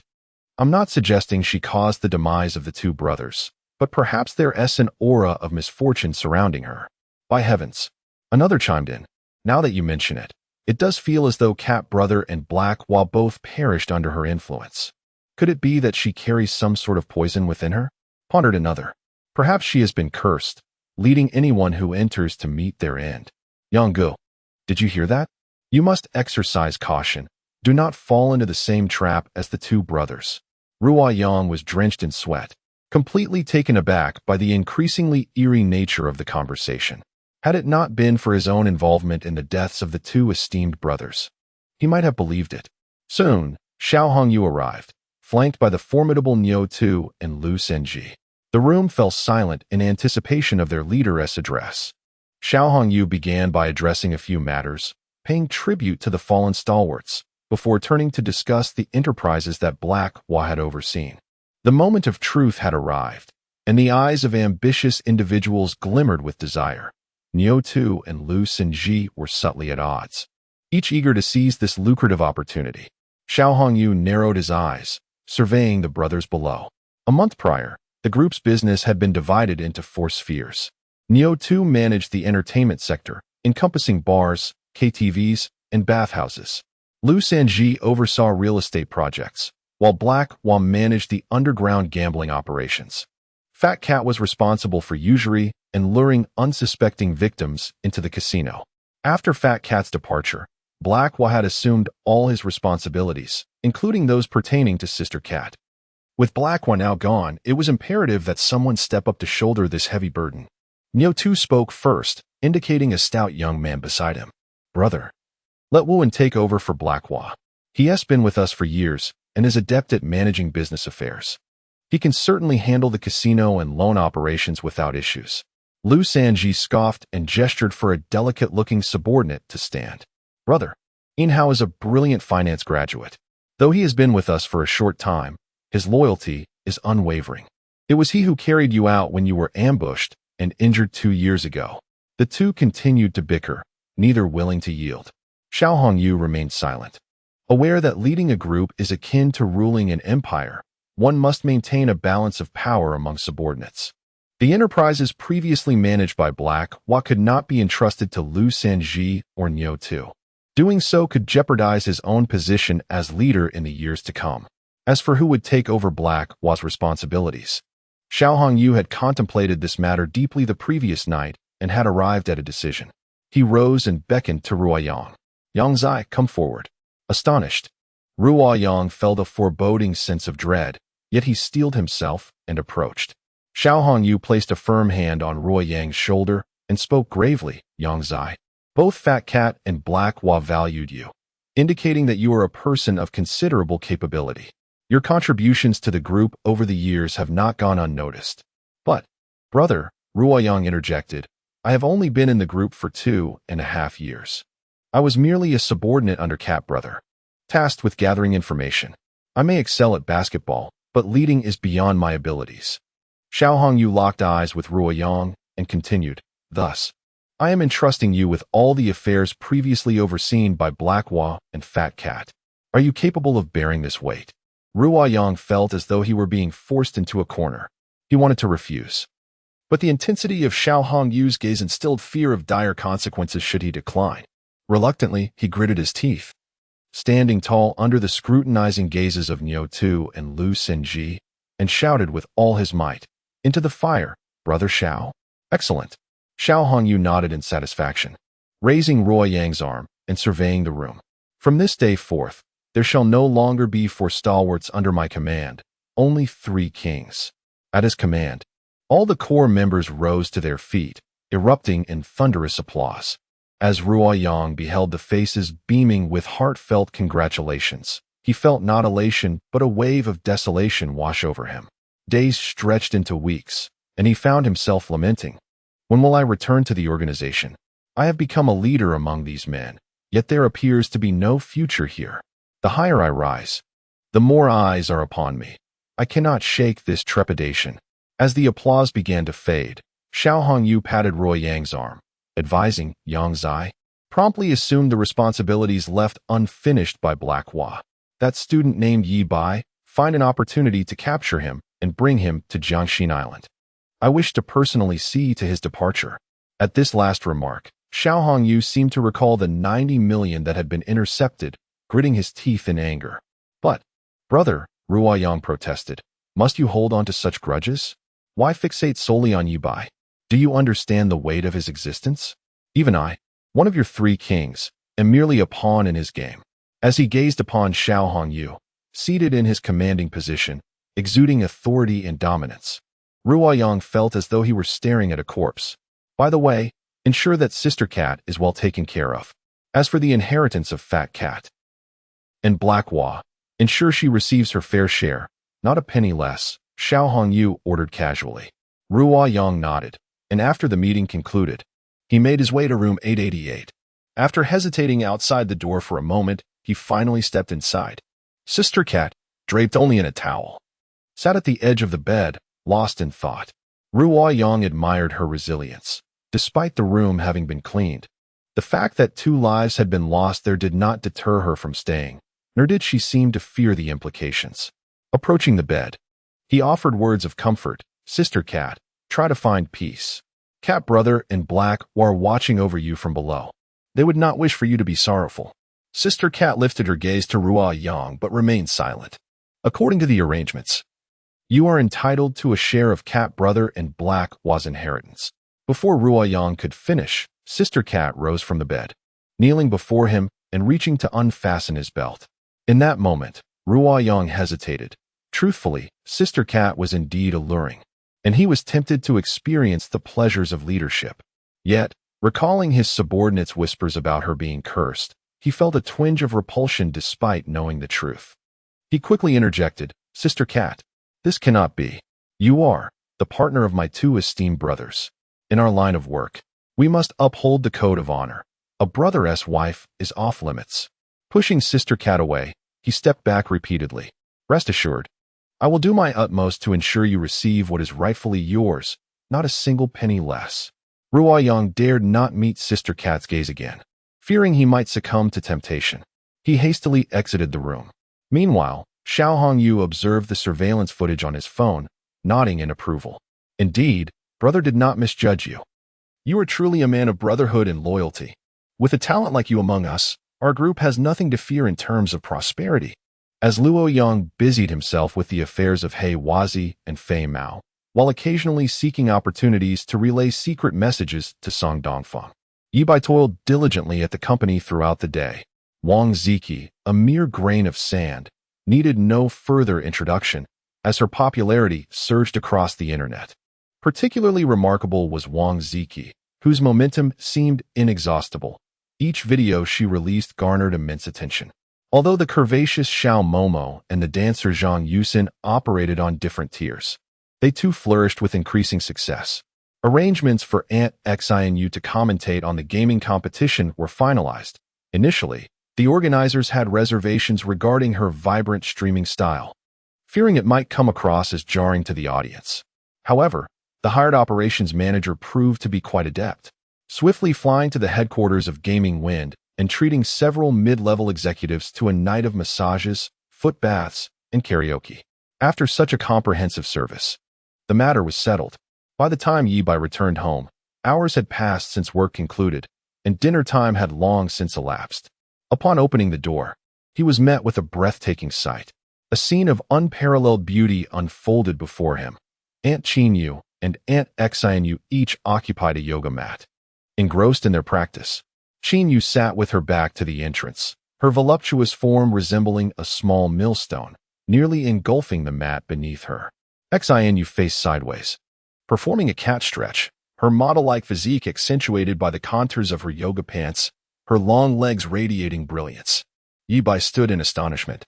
I'm not suggesting she caused the demise of the two brothers, but perhaps there is an aura of misfortune surrounding her. By heavens! Another chimed in. Now that you mention it, it does feel as though Cat Brother and Black Wa both perished under her influence. Could it be that she carries some sort of poison within her? Pondered another. Perhaps she has been cursed, leading anyone who enters to meet their end. Yanggu, did you hear that? You must exercise caution. Do not fall into the same trap as the two brothers. Ruo Yang was drenched in sweat, completely taken aback by the increasingly eerie nature of the conversation. Had it not been for his own involvement in the deaths of the two esteemed brothers, he might have believed it. Soon, Xiao Hongyu arrived, flanked by the formidable Niu Tu and Lu Senji. The room fell silent in anticipation of their leaderess address. Xiao Hongyu began by addressing a few matters, paying tribute to the fallen stalwarts, before turning to discuss the enterprises that Black Wa had overseen. The moment of truth had arrived, and the eyes of ambitious individuals glimmered with desire. Niu Tu and Lu Senji were subtly at odds, each eager to seize this lucrative opportunity. Xiao Hongyu narrowed his eyes, surveying the brothers below. A month prior, the group's business had been divided into 4 spheres. Niu Tu managed the entertainment sector, encompassing bars, KTVs, and bathhouses. Lu Sanji oversaw real estate projects, while Black Wa managed the underground gambling operations. Fat Cat was responsible for usury and luring unsuspecting victims into the casino. After Fat Cat's departure, Black Wa had assumed all his responsibilities, including those pertaining to Sister Cat. With Black Wa now gone, it was imperative that someone step up to shoulder this heavy burden. Niu Tu spoke first, indicating a stout young man beside him. Brother, let Wu take over for Black Wa. He has been with us for years and is adept at managing business affairs. He can certainly handle the casino and loan operations without issues. Lu Sanji scoffed and gestured for a delicate-looking subordinate to stand. Brother, In Hao is a brilliant finance graduate. Though he has been with us for a short time, his loyalty is unwavering. It was he who carried you out when you were ambushed and injured 2 years ago. The two continued to bicker, neither willing to yield. Xiao Hongyu remained silent. Aware that leading a group is akin to ruling an empire, one must maintain a balance of power among subordinates. The enterprises previously managed by Black Wa could not be entrusted to Lu Sanji or Niu Tu. Doing so could jeopardize his own position as leader in the years to come. As for who would take over Black Wa's responsibilities, Xiao Hongyu had contemplated this matter deeply the previous night and had arrived at a decision. He rose and beckoned to Ruo Yang. Yang Zai, come forward. Astonished, Ruo Yang felt a foreboding sense of dread, yet he steeled himself and approached. Xiao Hongyu placed a firm hand on Ruo Yang's shoulder and spoke gravely. Yang Zai, both Fat Cat and Black Wa valued you, indicating that you are a person of considerable capability. Your contributions to the group over the years have not gone unnoticed. But, brother, Ruo Yang interjected, I have only been in the group for 2.5 years. I was merely a subordinate under Cat Brother, tasked with gathering information. I may excel at basketball, but leading is beyond my abilities. Xiao Hongyu locked eyes with Ruo Yang and continued, thus, I am entrusting you with all the affairs previously overseen by Black Wa and Fat Cat. Are you capable of bearing this weight? Ruo Yang felt as though he were being forced into a corner. He wanted to refuse, but the intensity of Xiao Hongyu's gaze instilled fear of dire consequences should he decline. Reluctantly, he gritted his teeth. Standing tall under the scrutinizing gazes of Niu Tu and Lu Senji, and shouted with all his might, into the fire, Brother Xiao? Excellent. Xiao Hongyu nodded in satisfaction, raising Ruo Yang's arm and surveying the room. From this day forth, there shall no longer be 4 stalwarts under my command, only 3 kings. At his command, all the core members rose to their feet, erupting in thunderous applause. As Ruo Yang beheld the faces beaming with heartfelt congratulations, he felt not elation but a wave of desolation wash over him. Days stretched into weeks, and he found himself lamenting. When will I return to the organization? I have become a leader among these men, yet there appears to be no future here. The higher I rise, the more eyes are upon me. I cannot shake this trepidation. As the applause began to fade, Xiao Hongyu patted Ruo Yang's arm, advising Yang Zai, promptly assumed the responsibilities left unfinished by Black Hua. That student named Ye Bai, find an opportunity to capture him and bring him to Jiangxin Island. I wish to personally see to his departure. At this last remark, Xiao Hongyu seemed to recall the 90 million that had been intercepted, gritting his teeth in anger. But, brother, Ruo Yang protested, must you hold on to such grudges? Why fixate solely on Ye Bai? Do you understand the weight of his existence? Even I, one of your 3 kings, am merely a pawn in his game. As he gazed upon Xiao Hongyu, seated in his commanding position, exuding authority and dominance, Ruo Yang felt as though he were staring at a corpse. By the way, ensure that Sister Cat is well taken care of. As for the inheritance of Fat Cat and Black Hua, ensure she receives her fair share, not a penny less, Xiao Hongyu ordered casually. Ruo Yang nodded, and after the meeting concluded, he made his way to room 888. After hesitating outside the door for a moment, he finally stepped inside. Sister Cat, draped only in a towel, sat at the edge of the bed, lost in thought. Ruo Yang admired her resilience, despite the room having been cleaned. The fact that 2 lives had been lost there did not deter her from staying, nor did she seem to fear the implications. Approaching the bed, he offered words of comfort. Sister Cat, try to find peace. Cat Brother and Black are watching over you from below. They would not wish for you to be sorrowful. Sister Cat lifted her gaze to Ruo Yang but remained silent. According to the arrangements, you are entitled to a share of Cat Brother and Black Hua's inheritance. Before Ruo Yang could finish, Sister Cat rose from the bed, kneeling before him and reaching to unfasten his belt. In that moment, Ruo Yang hesitated. Truthfully, Sister Cat was indeed alluring, and he was tempted to experience the pleasures of leadership. Yet, recalling his subordinates' whispers about her being cursed, he felt a twinge of repulsion despite knowing the truth. He quickly interjected, Sister Cat, this cannot be. You are the partner of my 2 esteemed brothers. In our line of work, we must uphold the code of honor. A brother's wife is off limits. Pushing Sister Cat away, he stepped back repeatedly. Rest assured, I will do my utmost to ensure you receive what is rightfully yours, not a single penny less. Ruo Yang dared not meet Sister Cat's gaze again, fearing he might succumb to temptation. He hastily exited the room. Meanwhile, Xiao Hongyu observed the surveillance footage on his phone, nodding in approval. Indeed, brother did not misjudge you. You are truly a man of brotherhood and loyalty. With a talent like you among us, our group has nothing to fear in terms of prosperity. As Luo Yang busied himself with the affairs of He Wazi and Fei Mao, while occasionally seeking opportunities to relay secret messages to Song Dongfeng, Ye Bai toiled diligently at the company throughout the day. Wang Ziki, a mere grain of sand, needed no further introduction, as her popularity surged across the internet. Particularly remarkable was Wang Ziki, whose momentum seemed inexhaustible. Each video she released garnered immense attention. Although the curvaceous Xiao Momo and the dancer Zhang Yusin operated on different tiers, they too flourished with increasing success. Arrangements for Aunt Xinu to commentate on the gaming competition were finalized. Initially, the organizers had reservations regarding her vibrant streaming style, fearing it might come across as jarring to the audience. However, the hired operations manager proved to be quite adept, swiftly flying to the headquarters of Gaming Wind and treating several mid-level executives to a night of massages, foot baths, and karaoke. After such a comprehensive service, the matter was settled. By the time Ye Bai returned home, hours had passed since work concluded, and dinner time had long since elapsed. Upon opening the door, he was met with a breathtaking sight. A scene of unparalleled beauty unfolded before him. Aunt Qinyu, and Aunt Xinu each occupied a yoga mat. Engrossed in their practice, Xinyu sat with her back to the entrance, her voluptuous form resembling a small millstone, nearly engulfing the mat beneath her. Xinu faced sideways, performing a cat stretch, her model-like physique accentuated by the contours of her yoga pants, her long legs radiating brilliance. Ye Bai stood in astonishment.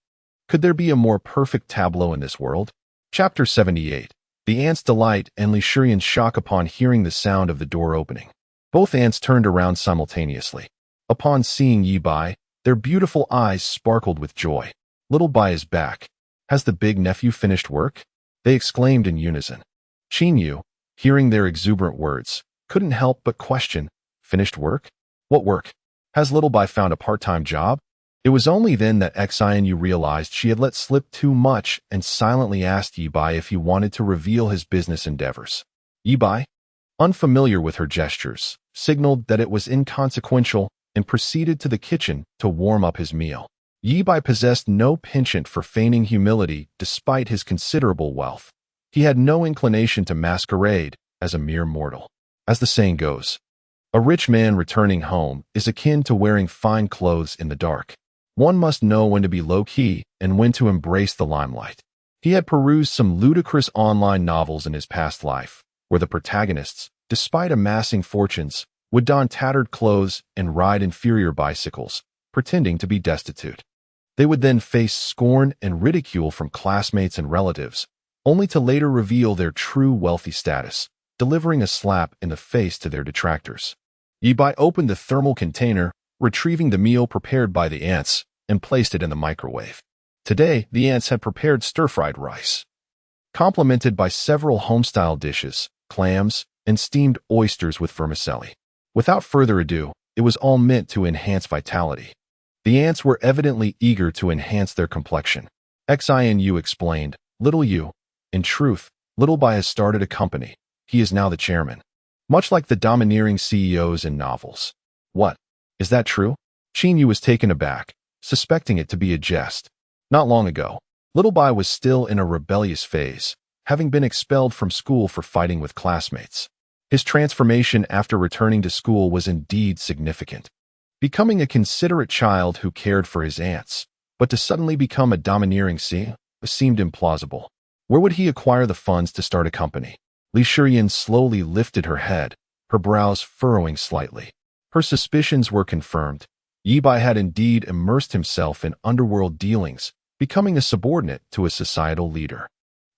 Could there be a more perfect tableau in this world? Chapter 78. The Ant's delight and Li Shiyan's shock upon hearing the sound of the door opening. Both ants turned around simultaneously. Upon seeing Ye Bai, their beautiful eyes sparkled with joy. Little Bai is back. Has the big nephew finished work? They exclaimed in unison. Xinyu, hearing their exuberant words, couldn't help but question, finished work? What work? Has Little Bai found a part-time job? It was only then that Xinu realized she had let slip too much and silently asked Ye Bai if he wanted to reveal his business endeavors. Ye Bai, unfamiliar with her gestures, signaled that it was inconsequential and proceeded to the kitchen to warm up his meal. Ye Bai possessed no penchant for feigning humility despite his considerable wealth. He had no inclination to masquerade as a mere mortal. As the saying goes, a rich man returning home is akin to wearing fine clothes in the dark. One must know when to be low-key and when to embrace the limelight. He had perused some ludicrous online novels in his past life, where the protagonists, despite amassing fortunes, would don tattered clothes and ride inferior bicycles, pretending to be destitute. They would then face scorn and ridicule from classmates and relatives, only to later reveal their true wealthy status, delivering a slap in the face to their detractors. Ye Bai opened the thermal container, retrieving the meal prepared by the ants, and placed it in the microwave. Today, the ants had prepared stir-fried rice, complemented by several home-style dishes, clams, and steamed oysters with vermicelli. Without further ado, it was all meant to enhance vitality. The ants were evidently eager to enhance their complexion. Xinu explained, Little Yu, in truth, Little Bai has started a company. He is now the chairman. Much like the domineering CEOs in novels. What? Is that true? Xinyu was taken aback, suspecting it to be a jest. Not long ago, Little Bai was still in a rebellious phase, having been expelled from school for fighting with classmates. His transformation after returning to school was indeed significant. Becoming a considerate child who cared for his aunts, but to suddenly become a domineering CEO seemed implausible. Where would he acquire the funds to start a company? Li Shiyan slowly lifted her head, her brows furrowing slightly. Her suspicions were confirmed. Ye Bai had indeed immersed himself in underworld dealings, becoming a subordinate to a societal leader.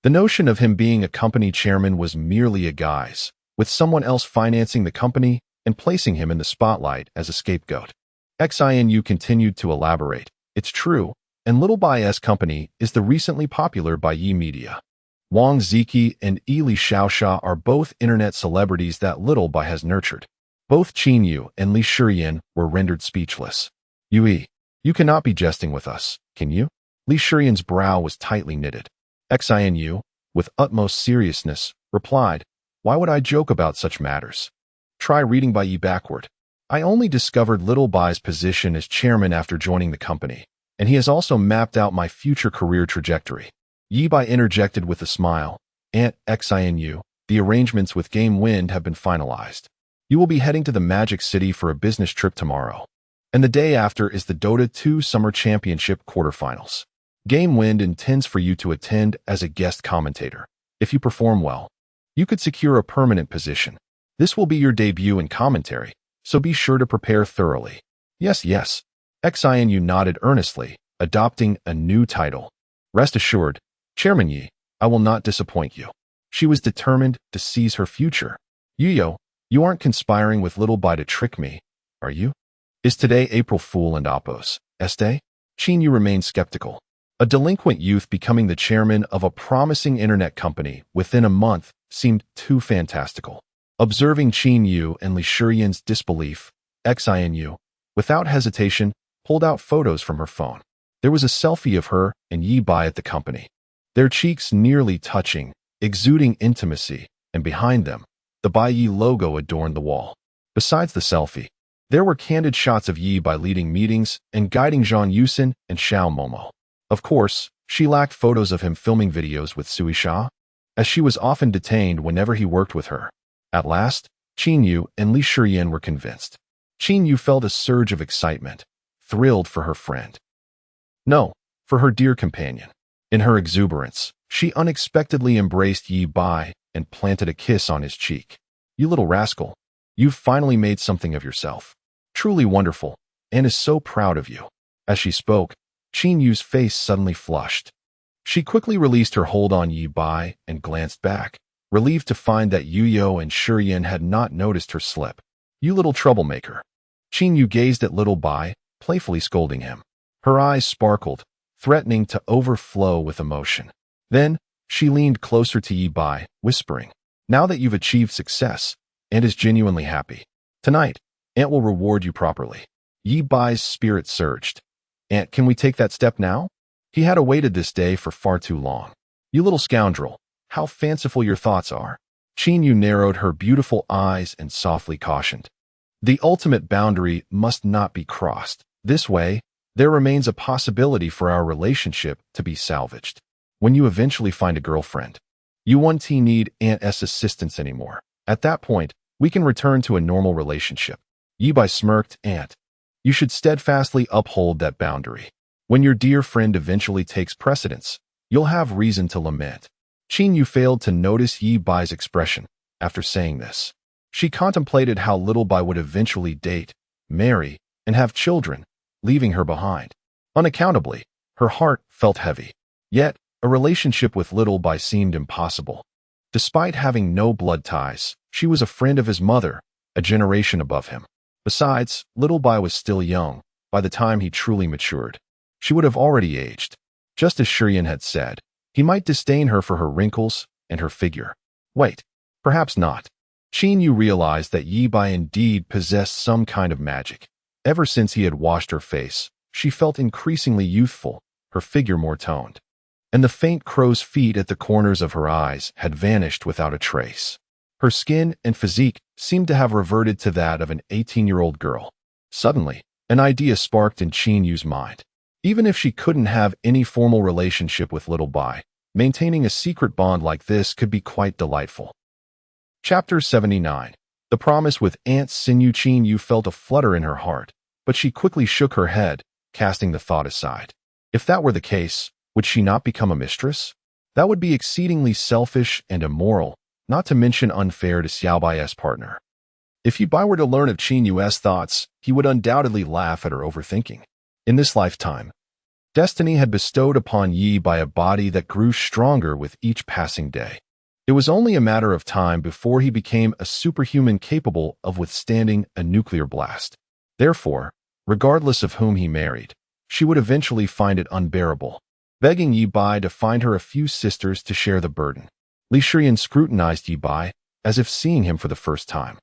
The notion of him being a company chairman was merely a guise, with someone else financing the company and placing him in the spotlight as a scapegoat. Xinu continued to elaborate. It's true, and Little Bai's company is the recently popular Bai Media. Wang Ziki and Li Xiaoxia are both internet celebrities that Little Bai has nurtured. Both Xinyu and Li Shiyan were rendered speechless. Yui, you cannot be jesting with us, can you? Li Shiyan's brow was tightly knitted. Xinu, with utmost seriousness, replied, Why would I joke about such matters? Try reading Bai Yi backward. I only discovered Little Bai's position as chairman after joining the company, and he has also mapped out my future career trajectory. Ye Bai interjected with a smile. Aunt Xinu, the arrangements with Game Wind have been finalized. You will be heading to the Magic City for a business trip tomorrow. And the day after is the Dota 2 Summer Championship quarterfinals. Game Wind intends for you to attend as a guest commentator. If you perform well, you could secure a permanent position. This will be your debut in commentary, so be sure to prepare thoroughly. Yes, yes. Xinu nodded earnestly, adopting a new title. Rest assured, Chairman Yi, I will not disappoint you. She was determined to seize her future. Yuyo, you aren't conspiring with Little Bai to trick me, are you? Is today April Fool and Oppos, este? Xinyu remained skeptical. A delinquent youth becoming the chairman of a promising internet company within a month seemed too fantastical. Observing Xinyu and Li Shiyan's disbelief, Xinu, without hesitation, pulled out photos from her phone. There was a selfie of her and Ye Bai at the company, their cheeks nearly touching, exuding intimacy, and behind them, the Bai Yi logo adorned the wall. Besides the selfie, there were candid shots of Ye Bai leading meetings and guiding Zhang Yusin and Xiao Momo. Of course, she lacked photos of him filming videos with Sui Sha. as she was often detained whenever he worked with her. At last, Qin Yu and Li Shiyan were convinced. Qin Yu felt a surge of excitement, thrilled for her friend. No, for her dear companion. In her exuberance, she unexpectedly embraced Ye Bai and planted a kiss on his cheek. You little rascal, you've finally made something of yourself. Truly wonderful, and is so proud of you. As she spoke, Qin Yu's face suddenly flushed. She quickly released her hold on Ye Bai and glanced back, relieved to find that Yu and Shiyan had not noticed her slip. You little troublemaker. Qin Yu gazed at little Bai, playfully scolding him. Her eyes sparkled, threatening to overflow with emotion. Then, she leaned closer to Ye Bai, whispering, now that you've achieved success, Aunt is genuinely happy. Tonight, Aunt will reward you properly. Ye Bai's spirit surged. Aunt, can we take that step now? He had awaited this day for far too long. You little scoundrel, how fanciful your thoughts are. Qin Yu narrowed her beautiful eyes and softly cautioned. The ultimate boundary must not be crossed. This way, there remains a possibility for our relationship to be salvaged. When you eventually find a girlfriend, you won't need Aunt's assistance anymore. At that point, we can return to a normal relationship. Ye Bai smirked. Aunt, you should steadfastly uphold that boundary. When your dear friend eventually takes precedence, you'll have reason to lament. Qin Yu failed to notice Ye Bai's expression after saying this. She contemplated how little Bai would eventually date, marry, and have children, leaving her behind. Unaccountably, her heart felt heavy. Yet, a relationship with little Bai seemed impossible. Despite having no blood ties, she was a friend of his mother, a generation above him. Besides, little Bai was still young. By the time he truly matured, she would have already aged. Just as Shiyan had said, he might disdain her for her wrinkles and her figure. Wait, perhaps not. Qin Yu realized that Ye Bai indeed possessed some kind of magic. Ever since he had washed her face, she felt increasingly youthful, her figure more toned. And the faint crow's feet at the corners of her eyes had vanished without a trace. Her skin and physique seemed to have reverted to that of an 18-year-old girl. Suddenly, an idea sparked in Qin Yu's mind. Even if she couldn't have any formal relationship with little Bai, maintaining a secret bond like this could be quite delightful. Chapter 79. The promise with Aunt Sinew. Qin Yu felt a flutter in her heart, but she quickly shook her head, casting the thought aside. If that were the case, would she not become a mistress? That would be exceedingly selfish and immoral, not to mention unfair to Xiao Bai's partner. If Ye Bai were to learn of Qin Yu's thoughts, he would undoubtedly laugh at her overthinking. In this lifetime, destiny had bestowed upon Ye Bai a body that grew stronger with each passing day. It was only a matter of time before he became a superhuman capable of withstanding a nuclear blast. Therefore, regardless of whom he married, she would eventually find it unbearable, begging Ye Bai to find her a few sisters to share the burden. Li Shiyan scrutinized Ye Bai, as if seeing him for the first time.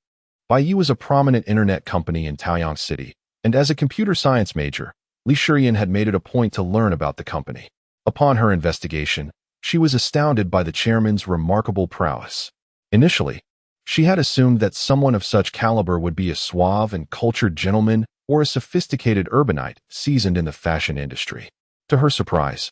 Bai Yi was a prominent internet company in Taoyang City, and as a computer science major, Li Shiyan had made it a point to learn about the company. Upon her investigation, she was astounded by the chairman's remarkable prowess. Initially, she had assumed that someone of such caliber would be a suave and cultured gentleman or a sophisticated urbanite seasoned in the fashion industry. To her surprise,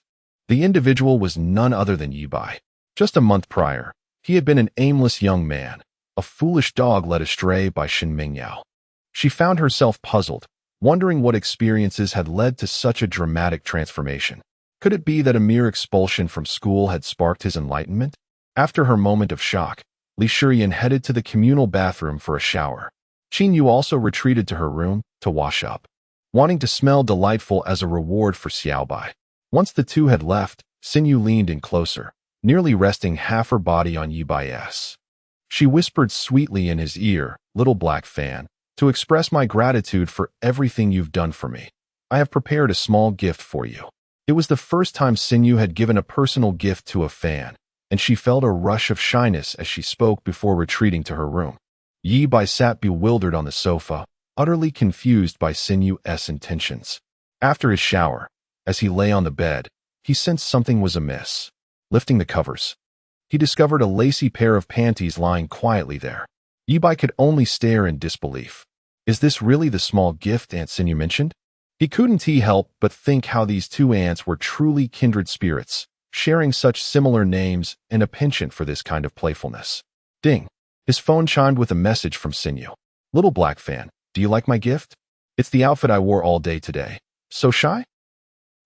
the individual was none other than Ye Bai. Just a month prior, he had been an aimless young man, a foolish dog led astray by Shen Mingyao. She found herself puzzled, wondering what experiences had led to such a dramatic transformation. Could it be that a mere expulsion from school had sparked his enlightenment? After her moment of shock, Li Shiyan headed to the communal bathroom for a shower. Qin Yu also retreated to her room to wash up, wanting to smell delightful as a reward for Xiao Bai. Once the two had left, Sinew leaned in closer, nearly resting half her body on Ye Bai's. She whispered sweetly in his ear, "Little black fan, to express my gratitude for everything you've done for me, I have prepared a small gift for you." It was the first time Sinew had given a personal gift to a fan, and she felt a rush of shyness as she spoke before retreating to her room. Ye Bai sat bewildered on the sofa, utterly confused by Sinew's intentions. After his shower, as he lay on the bed, he sensed something was amiss. Lifting the covers, he discovered a lacy pair of panties lying quietly there. Ye Bai could only stare in disbelief. Is this really the small gift Aunt Sinew mentioned? He couldn't help but think how these two aunts were truly kindred spirits, sharing such similar names and a penchant for this kind of playfulness. Ding. His phone chimed with a message from Sinew. Little black fan, do you like my gift? It's the outfit I wore all day today. So shy?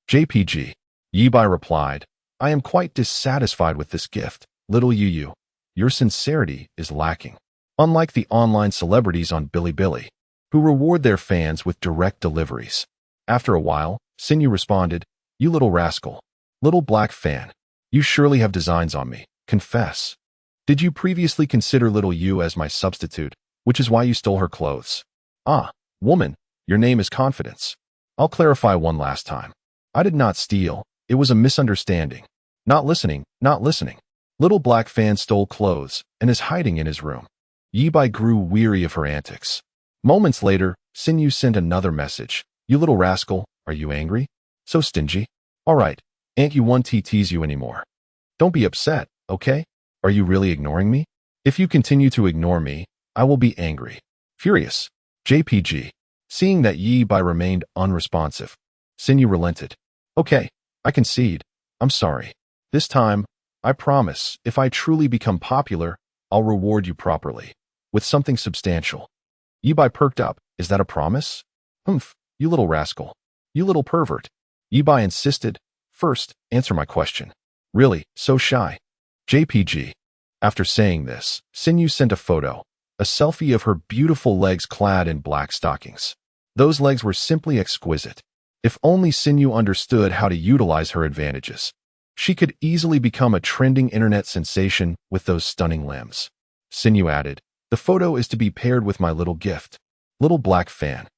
JPG. Ye Bai replied, I am quite dissatisfied with this gift. Little Yu. Your sincerity is lacking. Unlike the online celebrities on Bilibili, who reward their fans with direct deliveries. After a while, Sinew responded, You little rascal. Little black fan. You surely have designs on me. Confess. Did you previously consider little Yu as my substitute, which is why you stole her clothes? Ah, woman, your name is Confidence. I'll clarify one last time. I did not steal. It was a misunderstanding. Not listening. Little black fan stole clothes and is hiding in his room. Ye Bai grew weary of her antics. Moments later, Sinew sent another message. You little rascal, are you angry? So stingy? All right, ain't you one to tease you anymore. Don't be upset, okay? Are you really ignoring me? If you continue to ignore me, I will be angry. Furious. JPG. Seeing that Ye Bai remained unresponsive, Sinew relented. Okay, I concede. I'm sorry. This time, I promise, if I truly become popular, I'll reward you properly. With something substantial. Ye Bai perked up. Is that a promise? Humph, you little rascal. You little pervert. Ye Bai insisted. First, answer my question. Really, so shy? JPG. After saying this, Sinew sent a photo, a selfie of her beautiful legs clad in black stockings. Those legs were simply exquisite. If only Sinew understood how to utilize her advantages. She could easily become a trending internet sensation with those stunning limbs. Sinew added, the photo is to be paired with my little gift. Little black fan.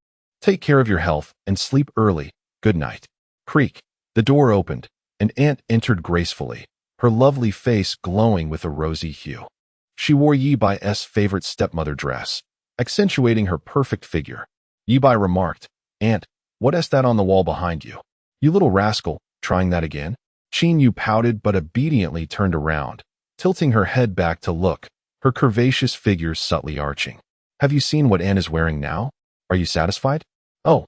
Take care of your health and sleep early. Good night. Creak. The door opened. An ant entered gracefully, her lovely face glowing with a rosy hue. She wore Ye Bai's favorite stepmother dress, accentuating her perfect figure. Ye Bai remarked, Ant, what is that on the wall behind you? You little rascal, trying that again? Yu pouted but obediently turned around, tilting her head back to look, her curvaceous figure subtly arching. Have you seen what Ant is wearing now? Are you satisfied? Oh,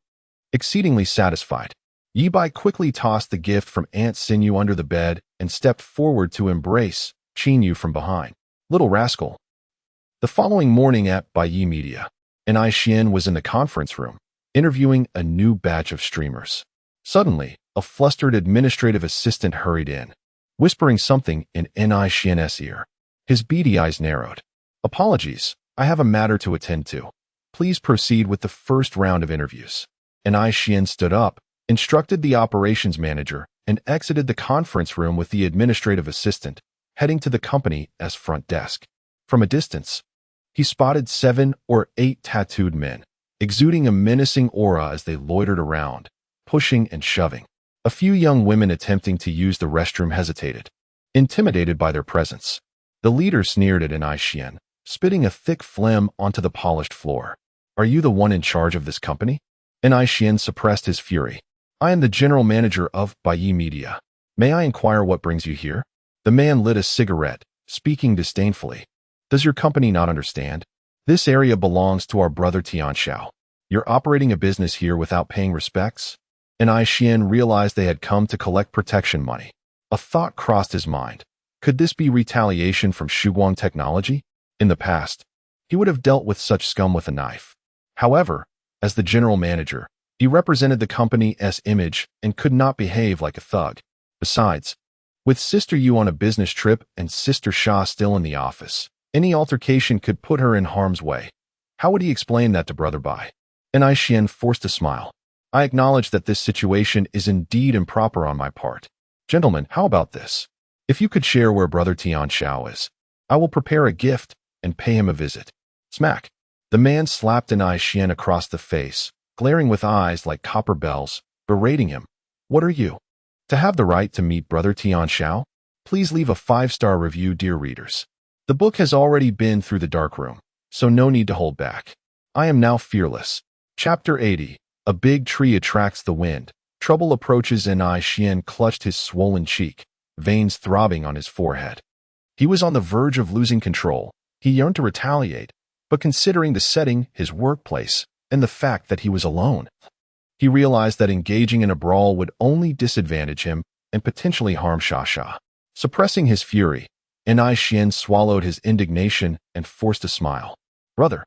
exceedingly satisfied. Ye Bai quickly tossed the gift from Aunt Sinew under the bed and stepped forward to embrace Yu from behind. Little rascal. The following morning at Bai Media, Xian was in the conference room, interviewing a new batch of streamers. Suddenly, a flustered administrative assistant hurried in, whispering something in Xian's ear. His beady eyes narrowed. Apologies, I have a matter to attend to. Please proceed with the first round of interviews. Xian stood up, instructed the operations manager, and exited the conference room with the administrative assistant, heading to the company's front desk. From a distance, he spotted 7 or 8 tattooed men, exuding a menacing aura as they loitered around, pushing and shoving. A few young women attempting to use the restroom hesitated, intimidated by their presence. The leader sneered at Xian, spitting a thick phlegm onto the polished floor. Are you the one in charge of this company? Xian suppressed his fury. I am the general manager of Bai Media. May I inquire what brings you here? The man lit a cigarette, speaking disdainfully. Does your company not understand? This area belongs to our brother Tianxiao. You're operating a business here without paying respects? Xian realized they had come to collect protection money. A thought crossed his mind. Could this be retaliation from Shuguang Technology? In the past, he would have dealt with such scum with a knife. However, as the general manager, he represented the company's image and could not behave like a thug. Besides, with Sister Yu on a business trip and Sister Sha still in the office, any altercation could put her in harm's way. How would he explain that to Brother Bai? Xian forced a smile. I acknowledge that this situation is indeed improper on my part. Gentlemen, how about this? If you could share where Brother Tianxiao is, I will prepare a gift and pay him a visit. Smack. The man slapped Xian across the face, glaring with eyes like copper bells, berating him. What are you? To have the right to meet Brother Tianxiao? Please leave a 5-star review, dear readers. The book has already been through the dark room, so no need to hold back. I am now fearless. Chapter 80. A big tree attracts the wind. Trouble approaches and Xian clutched his swollen cheek, veins throbbing on his forehead. He was on the verge of losing control. He yearned to retaliate, but considering the setting, his workplace, and the fact that he was alone, he realized that engaging in a brawl would only disadvantage him and potentially harm Sha. Suppressing his fury, Anai Xian swallowed his indignation and forced a smile. Brother,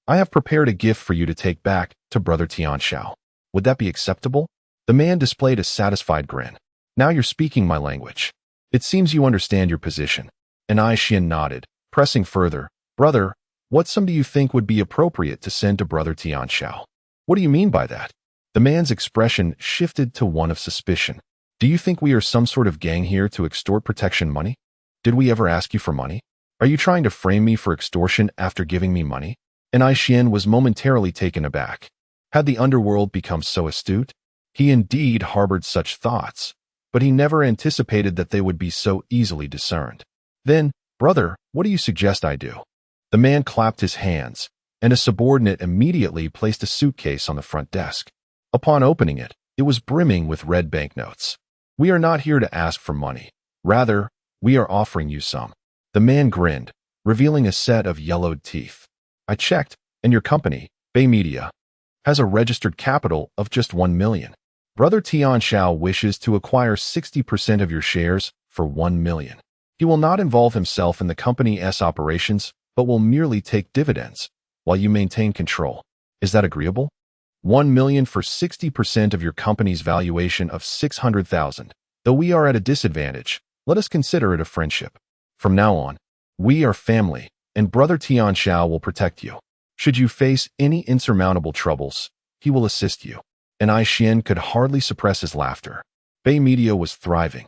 I have prepared a gift for you to take back to Brother Tianxiao. Would that be acceptable? The man displayed a satisfied grin. Now you're speaking my language. It seems you understand your position. Anai Xian nodded, pressing further. Brother, what sum do you think would be appropriate to send to Brother Tianxiao? What do you mean by that? The man's expression shifted to one of suspicion. Do you think we are some sort of gang here to extort protection money? Did we ever ask you for money? Are you trying to frame me for extortion after giving me money? Anai Xian was momentarily taken aback. Had the underworld become so astute? He indeed harbored such thoughts, but he never anticipated that they would be so easily discerned. Then, brother, what do you suggest I do? The man clapped his hands, and a subordinate immediately placed a suitcase on the front desk. Upon opening it, it was brimming with red banknotes. We are not here to ask for money. Rather, we are offering you some. The man grinned, revealing a set of yellowed teeth. I checked, and your company, Bai Media, has a registered capital of just 1 million. Brother Tianxiao wishes to acquire 60% of your shares for 1 million. He will not involve himself in the company's operations, but will merely take dividends, while you maintain control. Is that agreeable? 1 million for 60% of your company's valuation of 600,000. Though we are at a disadvantage, let us consider it a friendship. From now on, we are family, and Brother Tianxiao will protect you. Should you face any insurmountable troubles, he will assist you. Anai Xian could hardly suppress his laughter. Bai Media was thriving.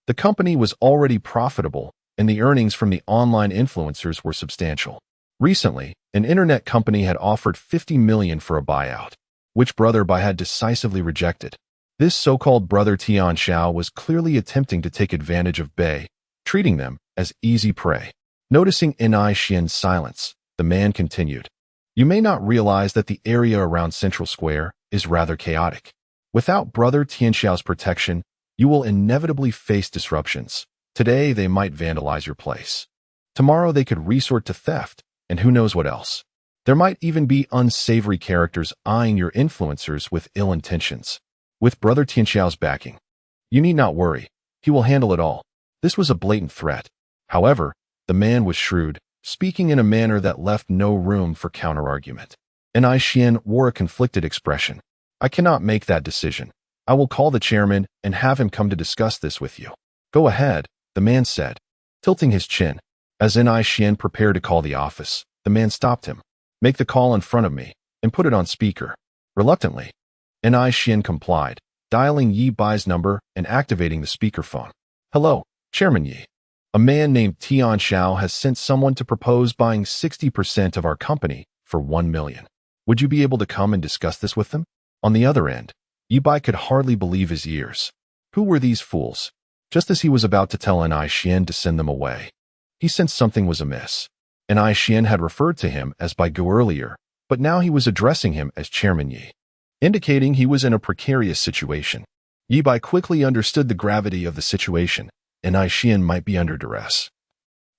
The company was already profitable, and the earnings from the online influencers were substantial. Recently, an internet company had offered 50 million for a buyout, which Brother Bai had decisively rejected. This so-called Brother Tianxiao was clearly attempting to take advantage of Bai, treating them as easy prey. Noticing Anai Xian's silence, the man continued. You may not realize that the area around Central Square is rather chaotic. Without Brother Tianxiao's protection, you will inevitably face disruptions. Today, they might vandalize your place. Tomorrow, they could resort to theft, and who knows what else. There might even be unsavory characters eyeing your influencers with ill intentions. With Brother Tianxiao's backing, you need not worry. He will handle it all. This was a blatant threat. However, the man was shrewd, speaking in a manner that left no room for counterargument. Anai Xian wore a conflicted expression. I cannot make that decision. I will call the chairman and have him come to discuss this with you. Go ahead, the man said, tilting his chin. As Anai Xian prepared to call the office, the man stopped him. Make the call in front of me, and put it on speaker. Reluctantly, Anai Xian complied, dialing Ye Bai's number and activating the speakerphone. Hello, Chairman Ye. A man named Tianxiao has sent someone to propose buying 60% of our company for 1 million. Would you be able to come and discuss this with them? On the other end, Ye Bai could hardly believe his ears. Who were these fools? Just as he was about to tell Anai Xian to send them away, he sensed something was amiss. Anai Xian had referred to him as Bai Gu earlier, but now he was addressing him as Chairman Ye, indicating he was in a precarious situation. Ye Bai quickly understood the gravity of the situation. Anai Xian might be under duress.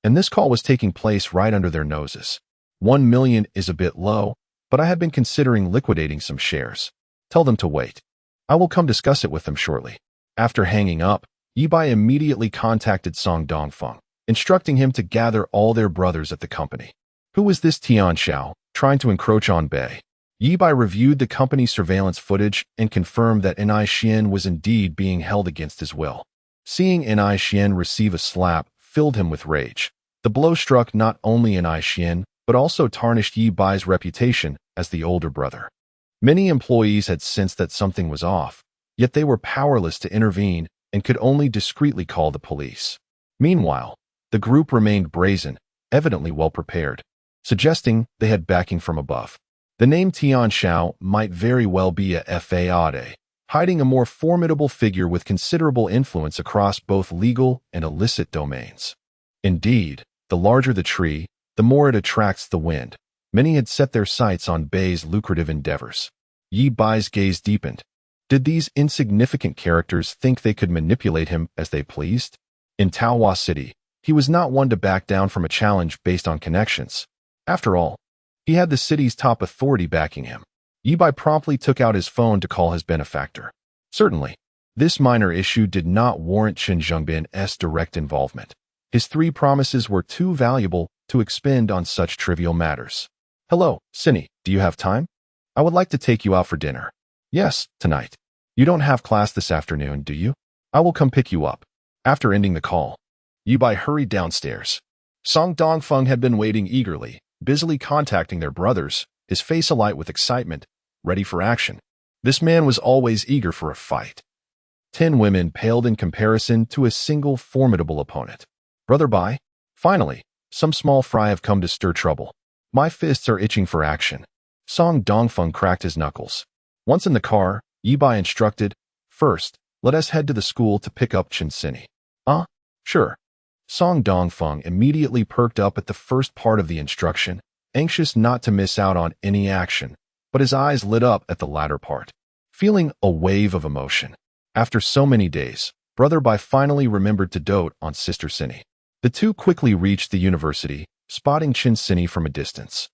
And this call was taking place right under their noses. 1 million is a bit low, but I had been considering liquidating some shares. Tell them to wait. I will come discuss it with them shortly. After hanging up, Ye Bai immediately contacted Song Dongfeng, instructing him to gather all their brothers at the company. Who was this Tianxiao, trying to encroach on Bai? Ye Bai reviewed the company's surveillance footage and confirmed that Anai Xian was indeed being held against his will. Seeing Anai Xian receive a slap filled him with rage. The blow struck not only Anai Xian, but also tarnished Ye Bai's reputation as the older brother. Many employees had sensed that something was off, yet they were powerless to intervene and could only discreetly call the police. Meanwhile, the group remained brazen, evidently well prepared, suggesting they had backing from above. The name Tianxiao might very well be a fade, hiding a more formidable figure with considerable influence across both legal and illicit domains. Indeed, the larger the tree, the more it attracts the wind. Many had set their sights on Bai's lucrative endeavors. Ye Bai's gaze deepened. Did these insignificant characters think they could manipulate him as they pleased? In Taohua City, he was not one to back down from a challenge based on connections. After all, he had the city's top authority backing him. Ye Bai promptly took out his phone to call his benefactor. Certainly. This minor issue did not warrant Chen Zhengbin's direct involvement. His 3 promises were too valuable to expend on such trivial matters. Hello, Cindy, do you have time? I would like to take you out for dinner. Yes, tonight. You don't have class this afternoon, do you? I will come pick you up. After ending the call, Ye Bai hurried downstairs. Song Dongfeng had been waiting eagerly, busily contacting their brothers, his face alight with excitement, ready for action. This man was always eager for a fight. 10 women paled in comparison to a single formidable opponent. Brother Bai, finally, some small fry have come to stir trouble. My fists are itching for action. Song Dongfeng cracked his knuckles. Once in the car, Ye Bai instructed, First, let us head to the school to pick up Chen Sini. Sure. Song Dongfeng immediately perked up at the first part of the instruction, anxious not to miss out on any action, but his eyes lit up at the latter part. Feeling a wave of emotion. After so many days, Brother Bai finally remembered to dote on Sister Sini. The two quickly reached the university, spotting Chen Sini from a distance.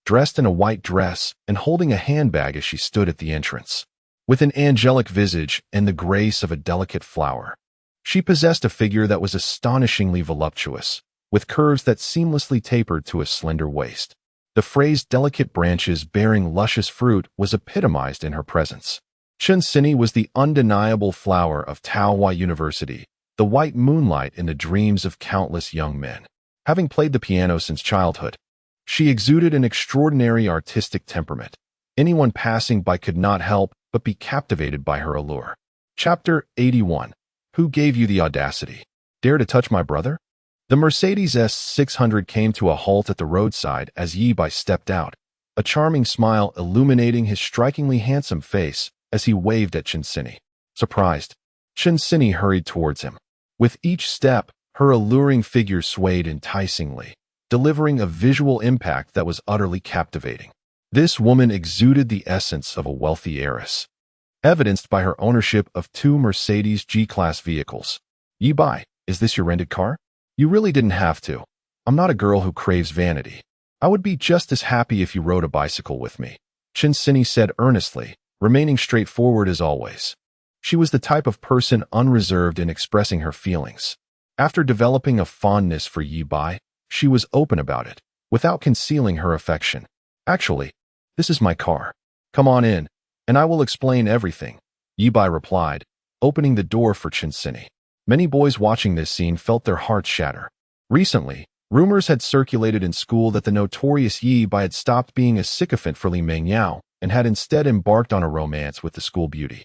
Dressed in a white dress and holding a handbag as she stood at the entrance. With an angelic visage and the grace of a delicate flower. She possessed a figure that was astonishingly voluptuous, with curves that seamlessly tapered to a slender waist. The phrase delicate branches bearing luscious fruit was epitomized in her presence. Chen Sini was the undeniable flower of Taohua University, the white moonlight in the dreams of countless young men. Having played the piano since childhood, she exuded an extraordinary artistic temperament. Anyone passing by could not help but be captivated by her allure. Chapter 81. Who gave you the audacity? Dare to touch my brother? The Mercedes S600 came to a halt at the roadside as Ye Bai stepped out, a charming smile illuminating his strikingly handsome face as he waved at Chen Sini. Surprised, Chen Sini hurried towards him. With each step, her alluring figure swayed enticingly, delivering a visual impact that was utterly captivating. This woman exuded the essence of a wealthy heiress, evidenced by her ownership of 2 Mercedes G-Class vehicles. Ye Bai, is this your rented car? You really didn't have to. I'm not a girl who craves vanity. I would be just as happy if you rode a bicycle with me, Chen Sini said earnestly, remaining straightforward as always. She was the type of person unreserved in expressing her feelings. After developing a fondness for Ye Bai, she was open about it, without concealing her affection. Actually, this is my car. Come on in, and I will explain everything, Ye Bai replied, opening the door for Chen Sini. Many boys watching this scene felt their hearts shatter. Recently, rumors had circulated in school that the notorious Ye Bai had stopped being a sycophant for Li Mengyao and had instead embarked on a romance with the school beauty,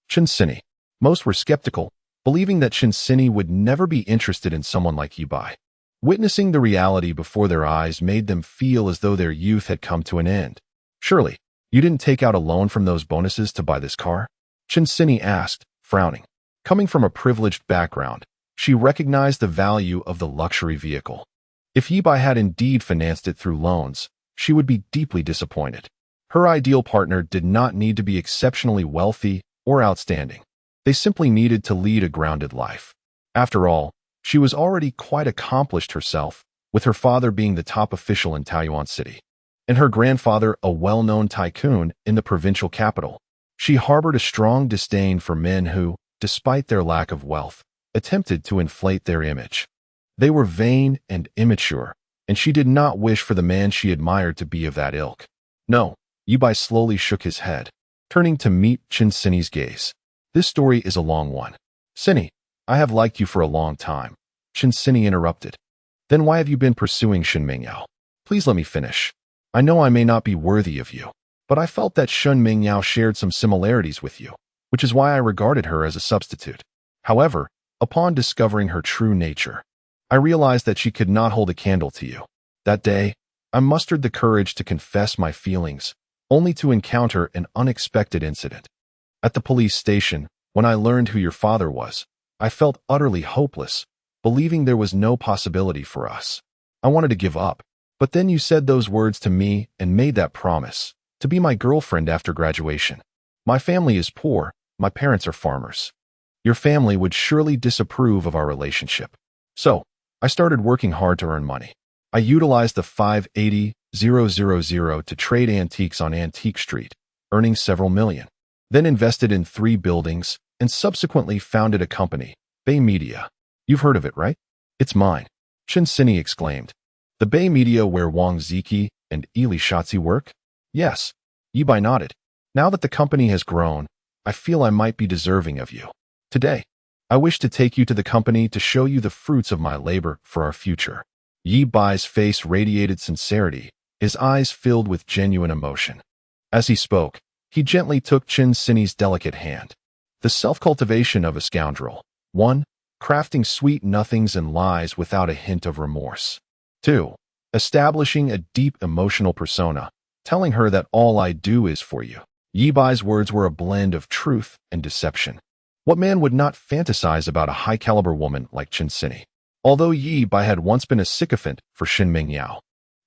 Chen Sini. Most were skeptical, believing that Chen Sini would never be interested in someone like Ye Bai. Witnessing the reality before their eyes made them feel as though their youth had come to an end. Surely, you didn't take out a loan from those bonuses to buy this car? Chen Sini asked, frowning. Coming from a privileged background, she recognized the value of the luxury vehicle. If Ye Bai had indeed financed it through loans, she would be deeply disappointed. Her ideal partner did not need to be exceptionally wealthy or outstanding. They simply needed to lead a grounded life. After all, she was already quite accomplished herself, with her father being the top official in Taoyuan City, and her grandfather a well-known tycoon in the provincial capital. She harbored a strong disdain for men who, despite their lack of wealth, attempted to inflate their image. They were vain and immature, and she did not wish for the man she admired to be of that ilk. No, Ye Bai slowly shook his head, turning to meet Chen Sini's gaze. This story is a long one. Sini, I have liked you for a long time, Chen Sini interrupted. Then why have you been pursuing Shen Mingyao? Please let me finish. I know I may not be worthy of you, but I felt that Shen Mingyao shared some similarities with you, which is why I regarded her as a substitute. However, upon discovering her true nature, I realized that she could not hold a candle to you. That day, I mustered the courage to confess my feelings, only to encounter an unexpected incident. At the police station, when I learned who your father was, I felt utterly hopeless, believing there was no possibility for us. I wanted to give up, but then you said those words to me and made that promise, to be my girlfriend after graduation. My family is poor, my parents are farmers. Your family would surely disapprove of our relationship. So, I started working hard to earn money. I utilized the 580,000 to trade antiques on Antique Street, earning several million. Then invested in 3 buildings and subsequently founded a company, Bai Media. You've heard of it, right? It's mine, Shinsini exclaimed. The Bai Media where Wang Ziki and Ili Shatsi work? Yes, Ye Bai nodded. Now that the company has grown, I feel I might be deserving of you. Today, I wish to take you to the company to show you the fruits of my labor for our future. Ye Bai's face radiated sincerity, his eyes filled with genuine emotion. As he spoke, he gently took Chin Sini's delicate hand. The self-cultivation of a scoundrel. 1. Crafting sweet nothings and lies without a hint of remorse. 2. Establishing a deep emotional persona, telling her that all I do is for you. Ye Bai's words were a blend of truth and deception. What man would not fantasize about a high-caliber woman like Chin Sini? Although Ye Bai had once been a sycophant for Shin Mingyao,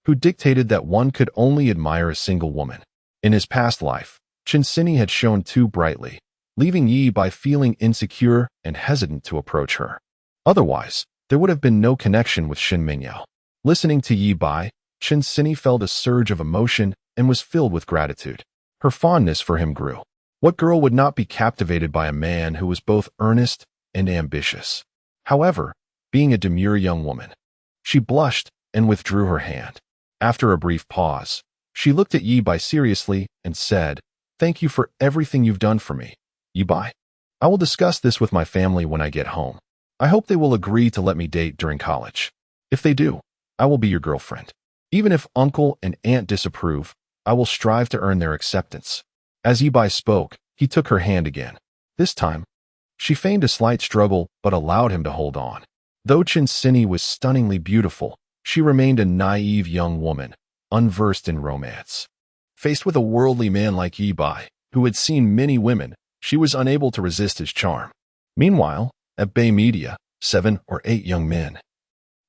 who dictated that one could only admire a single woman. In his past life, Chin Sini had shone too brightly, leaving Ye Bai feeling insecure and hesitant to approach her. Otherwise, there would have been no connection with Shin Mingyao. Listening to Ye Bai, Chin Sini felt a surge of emotion and was filled with gratitude. Her fondness for him grew. What girl would not be captivated by a man who was both earnest and ambitious? However, being a demure young woman, she blushed and withdrew her hand. After a brief pause, she looked at Ye Bai seriously and said, "Thank you for everything you've done for me, Ye Bai. I will discuss this with my family when I get home. I hope they will agree to let me date during college. If they do, I will be your girlfriend. Even if uncle and aunt disapprove, I will strive to earn their acceptance." As Ye Bai spoke, he took her hand again. This time, she feigned a slight struggle but allowed him to hold on. Though Chin Sini was stunningly beautiful, she remained a naive young woman, unversed in romance. Faced with a worldly man like Ye Bai, who had seen many women, she was unable to resist his charm. Meanwhile, at Bai Media, 7 or 8 young men,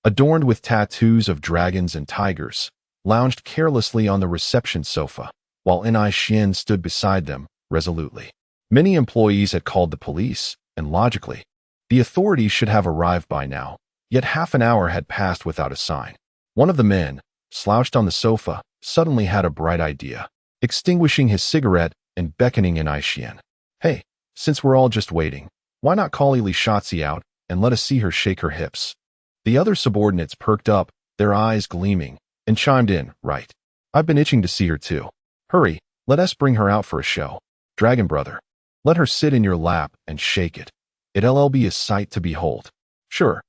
adorned with tattoos of dragons and tigers, lounged carelessly on the reception sofa, while N.I. Xian stood beside them, resolutely. Many employees had called the police, and logically, the authorities should have arrived by now, yet half an hour had passed without a sign. One of the men, slouched on the sofa, suddenly had a bright idea, extinguishing his cigarette and beckoning N.I. Xian. "Hey, since we're all just waiting, why not call Ili Shatsi out and let us see her shake her hips?" The other subordinates perked up, their eyes gleaming, and chimed in, "Right. I've been itching to see her too. Hurry, let us bring her out for a show. Dragon brother, let her sit in your lap and shake it. It'll be a sight to behold." "Sure.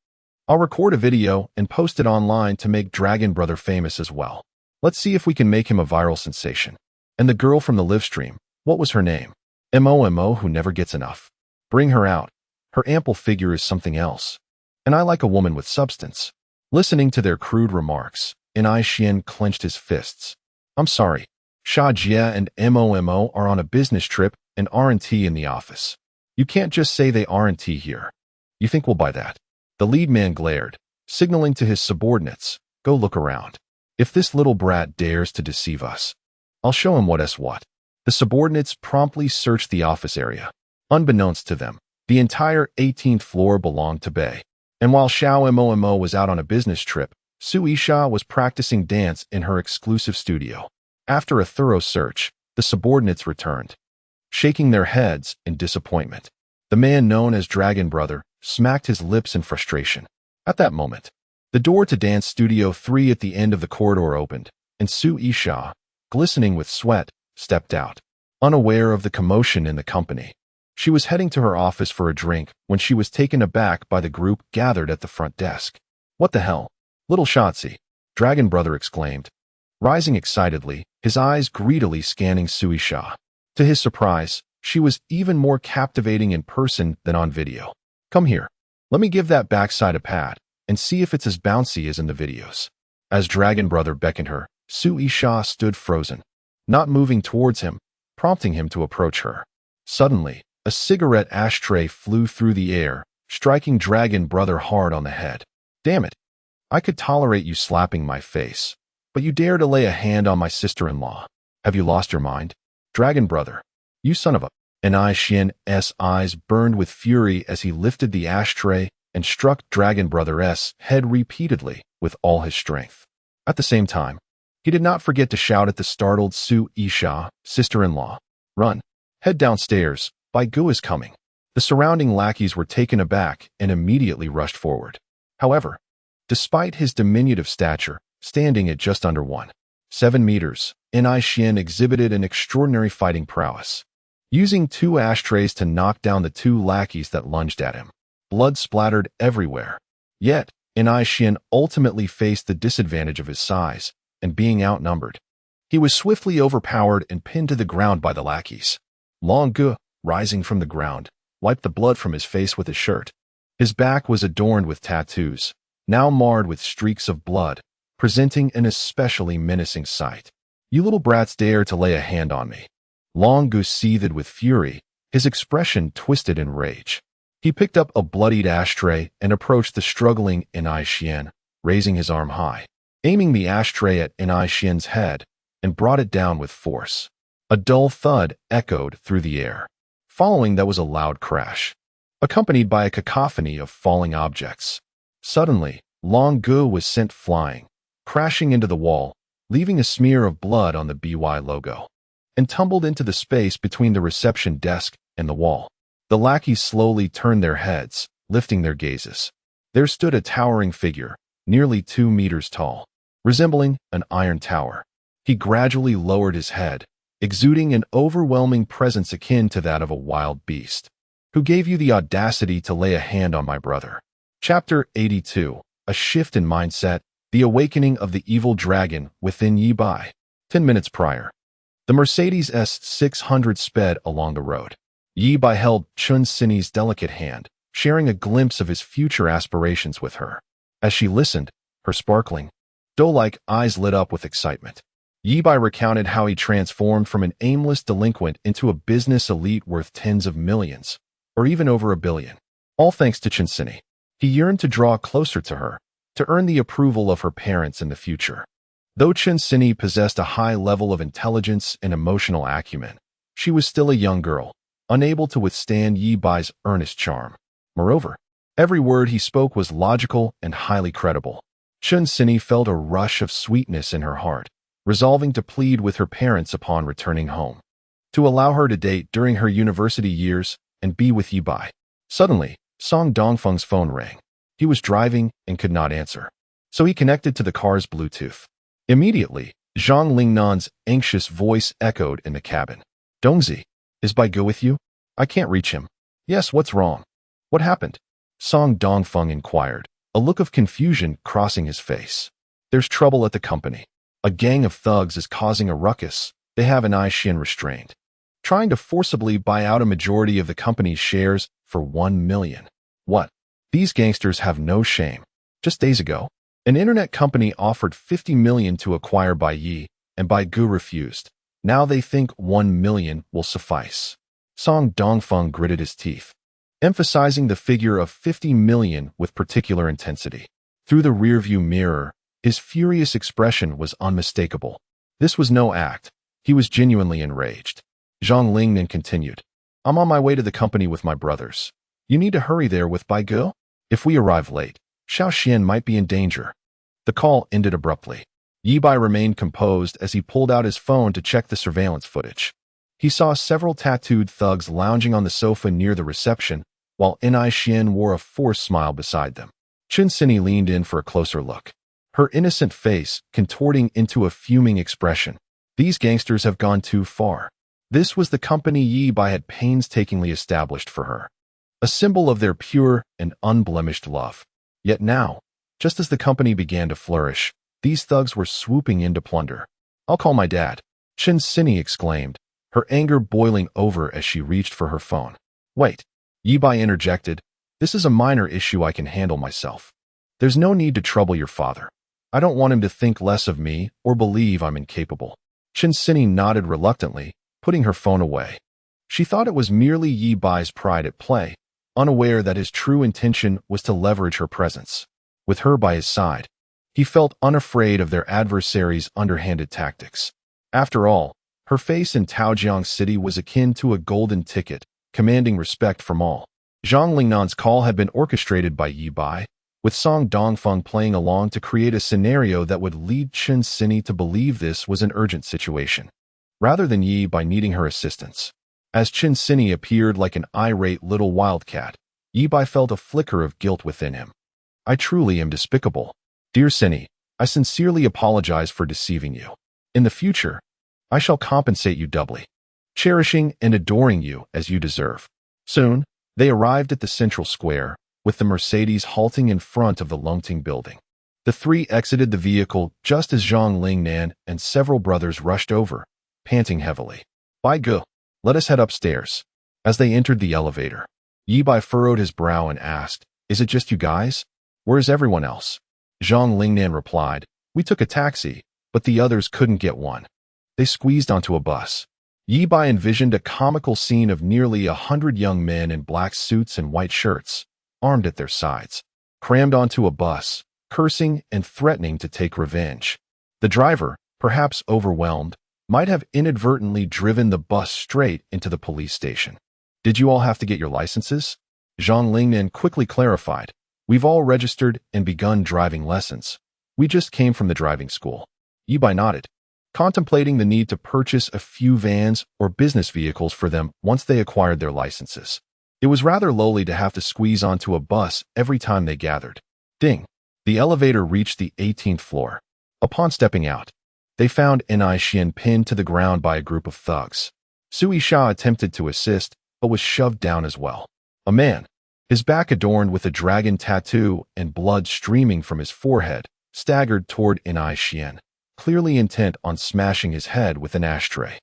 I'll record a video and post it online to make Dragon brother famous as well. Let's see if we can make him a viral sensation." And the girl from the live stream, what was her name? Momo who never gets enough. Bring her out. Her ample figure is something else. And I like a woman with substance. Listening to their crude remarks, N.I. Xian clenched his fists. "I'm sorry. Sha Jia and Momo are on a business trip and R&T in the office. You can't just say they R&T here. You think we'll buy that?" The lead man glared, signaling to his subordinates, "Go look around. If this little brat dares to deceive us, I'll show him what." The subordinates promptly searched the office area. Unbeknownst to them, the entire 18th floor belonged to Bai. And while Xiao Momo was out on a business trip, Su Isha was practicing dance in her exclusive studio. After a thorough search, the subordinates returned, shaking their heads in disappointment. The man known as Dragon Brother smacked his lips in frustration. At that moment, the door to Dance Studio 3 at the end of the corridor opened, and Su Isha, glistening with sweat, stepped out. Unaware of the commotion in the company, she was heading to her office for a drink when she was taken aback by the group gathered at the front desk. "What the hell? Little Shatsi," Dragon Brother exclaimed, rising excitedly, his eyes greedily scanning Su Isha. To his surprise, she was even more captivating in person than on video. "Come here. Let me give that backside a pat and see if it's as bouncy as in the videos." As Dragon Brother beckoned her, Su Isha stood frozen, not moving towards him, prompting him to approach her. Suddenly, a cigarette ashtray flew through the air, striking Dragon Brother hard on the head. "Damn it. I could tolerate you slapping my face, but you dare to lay a hand on my sister-in-law. Have you lost your mind? Dragon Brother, you son of a—" N.I. Xian's eyes burned with fury as he lifted the ashtray and struck Dragon Brother's head repeatedly with all his strength. At the same time, he did not forget to shout at the startled Su Isha, sister-in-law, "Run. Head downstairs. Bai Gu is coming." The surrounding lackeys were taken aback and immediately rushed forward. However, despite his diminutive stature, standing at just under 1.7 meters, Ni Xian exhibited an extraordinary fighting prowess. Using 2 ashtrays to knock down the 2 lackeys that lunged at him, blood splattered everywhere. Yet, Ni Xian ultimately faced the disadvantage of his size and being outnumbered. He was swiftly overpowered and pinned to the ground by the lackeys. Long Gu, rising from the ground, wiped the blood from his face with his shirt. His back was adorned with tattoos, now marred with streaks of blood, presenting an especially menacing sight. "You little brats dare to lay a hand on me." Long Gu seethed with fury, his expression twisted in rage. He picked up a bloodied ashtray and approached the struggling Ni Xian, raising his arm high, aiming the ashtray at Ni Xian's head, and brought it down with force. A dull thud echoed through the air. Following that was a loud crash, accompanied by a cacophony of falling objects. Suddenly, Long Gu was sent flying, crashing into the wall, leaving a smear of blood on the BY logo, and tumbled into the space between the reception desk and the wall. The lackeys slowly turned their heads, lifting their gazes. There stood a towering figure, nearly 2 meters tall, resembling an iron tower. He gradually lowered his head, exuding an overwhelming presence akin to that of a wild beast. "Who gave you the audacity to lay a hand on my brother?" Chapter 82. A shift in mindset, the awakening of the evil dragon within Ye Bai. 10 minutes prior, the Mercedes S600 sped along the road. Ye Bai held Chun Sini's delicate hand, sharing a glimpse of his future aspirations with her. As she listened, her sparkling, doe-like eyes lit up with excitement. Ye Bai recounted how he transformed from an aimless delinquent into a business elite worth tens of millions, or even over $1 billion. All thanks to Chun Sini. He yearned to draw closer to her, to earn the approval of her parents in the future. Though Chun Sini possessed a high level of intelligence and emotional acumen, she was still a young girl, unable to withstand Ye Bai's earnest charm. Moreover, every word he spoke was logical and highly credible. Chun Sini felt a rush of sweetness in her heart, resolving to plead with her parents upon returning home, to allow her to date during her university years and be with Ye Bai. Suddenly, Song Dongfeng's phone rang. He was driving and could not answer, so he connected to the car's Bluetooth. Immediately, Zhang Lingnan's anxious voice echoed in the cabin. "Dongzi, is Bai Ge with you? I can't reach him." "Yes, what's wrong? What happened?" Song Dongfeng inquired, a look of confusion crossing his face. "There's trouble at the company. A gang of thugs is causing a ruckus. They have Ni Xian restrained, trying to forcibly buy out a majority of the company's shares for 1 million. What? These gangsters have no shame. Just days ago, an internet company offered 50 million to acquire Bai Yi, and Bai Ge refused. Now they think 1 million will suffice." Song Dongfeng gritted his teeth, emphasizing the figure of 50 million with particular intensity. Through the rearview mirror, his furious expression was unmistakable. This was no act. He was genuinely enraged. Zhang Lingnan continued, "I'm on my way to the company with my brothers. You need to hurry there with Bai Ge. If we arrive late, Xiao Xian might be in danger." The call ended abruptly. Ye Bai remained composed as he pulled out his phone to check the surveillance footage. He saw several tattooed thugs lounging on the sofa near the reception, while Ni Xian wore a forced smile beside them. Chun Sini leaned in for a closer look, her innocent face contorting into a fuming expression. These gangsters have gone too far. This was the company Ye Bai had painstakingly established for her, a symbol of their pure and unblemished love. Yet now, just as the company began to flourish, these thugs were swooping in to plunder. "I'll call my dad," Chun Sini exclaimed, her anger boiling over as she reached for her phone. "Wait," Ye Bai interjected, "this is a minor issue I can handle myself. There's no need to trouble your father. I don't want him to think less of me or believe I'm incapable." Chun Sini nodded reluctantly, putting her phone away. She thought it was merely Ye Bai's pride at play, unaware that his true intention was to leverage her presence. With her by his side, he felt unafraid of their adversaries' underhanded tactics. After all, her face in Taojiang City was akin to a golden ticket, commanding respect from all. Zhang Lingnan's call had been orchestrated by Ye Bai, with Song Dongfeng playing along to create a scenario that would lead Chun Sini to believe this was an urgent situation, rather than Ye Bai needing her assistance. As Chin Sini appeared like an irate little wildcat, Ye Bai felt a flicker of guilt within him. I truly am despicable. Dear Sini, I sincerely apologize for deceiving you. In the future, I shall compensate you doubly, cherishing and adoring you as you deserve. Soon, they arrived at the central square, with the Mercedes halting in front of the Longting building. The three exited the vehicle just as Zhang Lingnan and several brothers rushed over, panting heavily. Bai Ge, let us head upstairs. As they entered the elevator, Ye Bai furrowed his brow and asked, Is it just you guys? Where is everyone else? Zhang Lingnan replied, We took a taxi, but the others couldn't get one. They squeezed onto a bus. Ye Bai envisioned a comical scene of nearly 100 young men in black suits and white shirts, armed at their sides, crammed onto a bus, cursing and threatening to take revenge. The driver, perhaps overwhelmed, might have inadvertently driven the bus straight into the police station. Did you all have to get your licenses? Zhang Lingnan quickly clarified. We've all registered and begun driving lessons. We just came from the driving school. Ye Bai nodded, contemplating the need to purchase a few vans or business vehicles for them once they acquired their licenses. It was rather lowly to have to squeeze onto a bus every time they gathered. Ding! The elevator reached the 18th floor. Upon stepping out, they found Ni Xian pinned to the ground by a group of thugs. Sui Sha attempted to assist, but was shoved down as well. A man, his back adorned with a dragon tattoo and blood streaming from his forehead, staggered toward Ni Xian, clearly intent on smashing his head with an ashtray.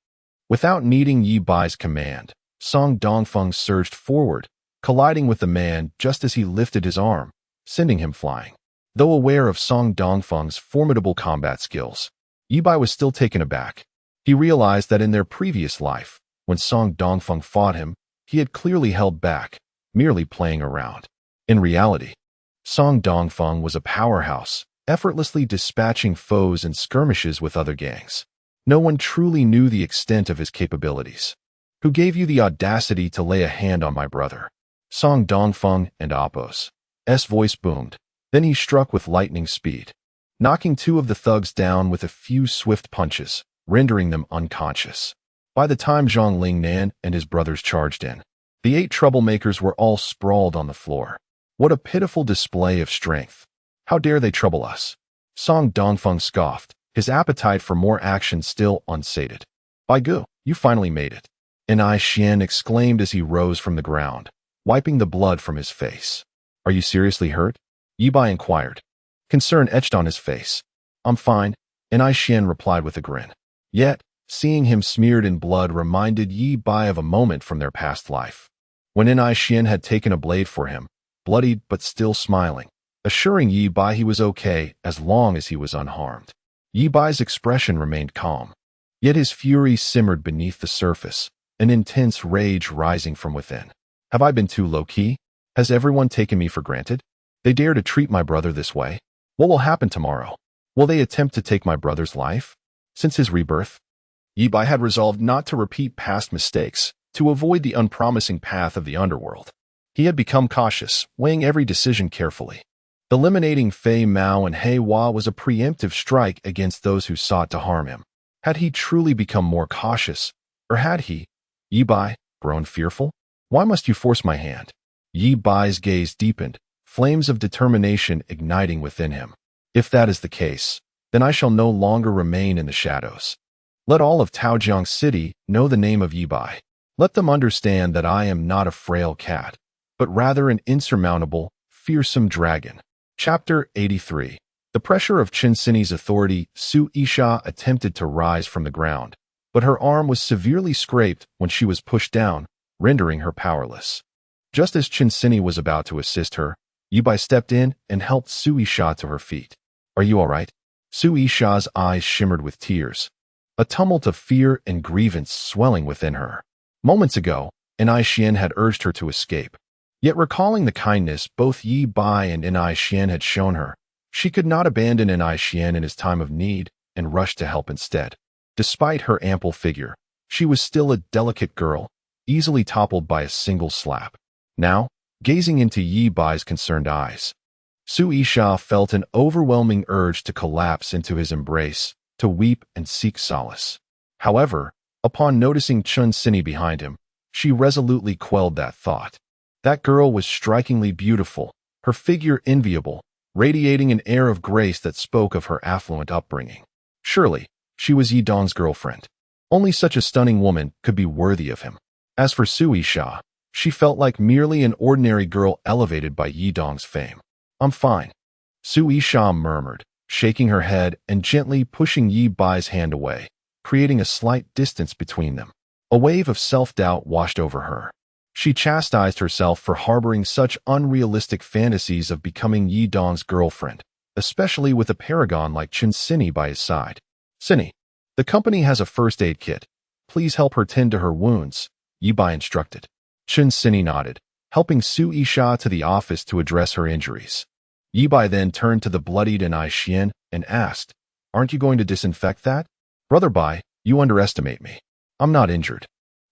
Without needing Ye Bai's command, Song Dongfeng surged forward, colliding with the man just as he lifted his arm, sending him flying. Though aware of Song Dongfeng's formidable combat skills, Ye Bai was still taken aback. He realized that in their previous life, when Song Dongfeng fought him, he had clearly held back, merely playing around. In reality, Song Dongfeng was a powerhouse, effortlessly dispatching foes in skirmishes with other gangs. No one truly knew the extent of his capabilities. Who gave you the audacity to lay a hand on my brother? Song Dongfeng and Appo's voice boomed. Then he struck with lightning speed, knocking two of the thugs down with a few swift punches, rendering them unconscious. By the time Zhang Lingnan and his brothers charged in, the 8 troublemakers were all sprawled on the floor. What a pitiful display of strength. How dare they trouble us? Song Dongfeng scoffed, his appetite for more action still unsated. Bai Ge, you finally made it. Ni Xian exclaimed as he rose from the ground, wiping the blood from his face. Are you seriously hurt? Ye Bai inquired, concern etched on his face. I'm fine, Ni Xian replied with a grin. Yet, seeing him smeared in blood reminded Ye Bai of a moment from their past life, when Ni Xian had taken a blade for him, bloodied but still smiling, assuring Ye Bai he was okay as long as he was unharmed. Ye Bai's expression remained calm, yet his fury simmered beneath the surface, an intense rage rising from within. Have I been too low-key? Has everyone taken me for granted? They dare to treat my brother this way? What will happen tomorrow? Will they attempt to take my brother's life? Since his rebirth, Ye Bai had resolved not to repeat past mistakes, to avoid the unpromising path of the underworld. He had become cautious, weighing every decision carefully. Eliminating Fei Mao and He Hua was a preemptive strike against those who sought to harm him. Had he truly become more cautious, or had he, Ye Bai, grown fearful? Why must you force my hand? Ye Bai's gaze deepened, flames of determination igniting within him. If that is the case, then I shall no longer remain in the shadows. Let all of Taojiang City know the name of Ye Bai. Let them understand that I am not a frail cat, but rather an insurmountable, fearsome dragon. Chapter 83. The pressure of Chin Sini's authority, Su Isha attempted to rise from the ground, but her arm was severely scraped when she was pushed down, rendering her powerless. Just as Chin Sini was about to assist her, Ye Bai stepped in and helped Su Isha to her feet. Are you all right? Su Isha's eyes shimmered with tears, a tumult of fear and grievance swelling within her. Moments ago, Ni Xian had urged her to escape. Yet recalling the kindness both Ye Bai and Ni Xian had shown her, she could not abandon Ni Xian in his time of need and rush to help instead. Despite her ample figure, she was still a delicate girl, easily toppled by a single slap. Now, gazing into Ye Bai's concerned eyes, Su Isha felt an overwhelming urge to collapse into his embrace, to weep and seek solace. However, upon noticing Chun Sini behind him, She resolutely quelled that thought. That girl was strikingly beautiful, her figure enviable, radiating an air of grace that spoke of her affluent upbringing. Surely, she was Yi Dong's girlfriend. Only such a stunning woman could be worthy of him. As for Sui Sha, she felt like merely an ordinary girl elevated by Yi Dong's fame. I'm fine, Sui Sha murmured, shaking her head and gently pushing Ye Bai's hand away, creating a slight distance between them. A wave of self-doubt washed over her. She chastised herself for harboring such unrealistic fantasies of becoming Yi Dong's girlfriend, especially with a paragon like Chen Sini by his side. Sini, the company has a first aid kit. Please help her tend to her wounds, Ye Bai instructed. Chen Sini nodded, helping Sui Sha to the office to address her injuries. Ye Bai then turned to the bloodied Anai Xian and asked, "Aren't you going to disinfect that?" "Brother Bai, you underestimate me. I'm not injured.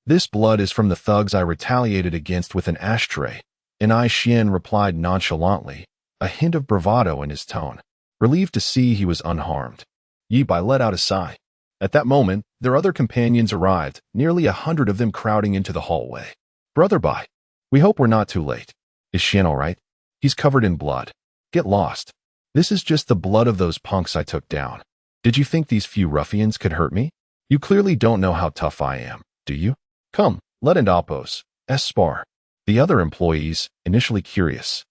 This blood is from the thugs I retaliated against with an ashtray," Anai Xian replied nonchalantly, a hint of bravado in his tone. Relieved to see he was unharmed, Ye Bai let out a sigh. At that moment, their other companions arrived, nearly 100 of them crowding into the hallway. "Brother Bai, we hope we're not too late. Is Xian all right? He's covered in blood. Get lost. This is just the blood of those punks I took down. Did you think these few ruffians could hurt me? You clearly don't know how tough I am, do you? Come, let in Appos, spar." The other employees, initially curious,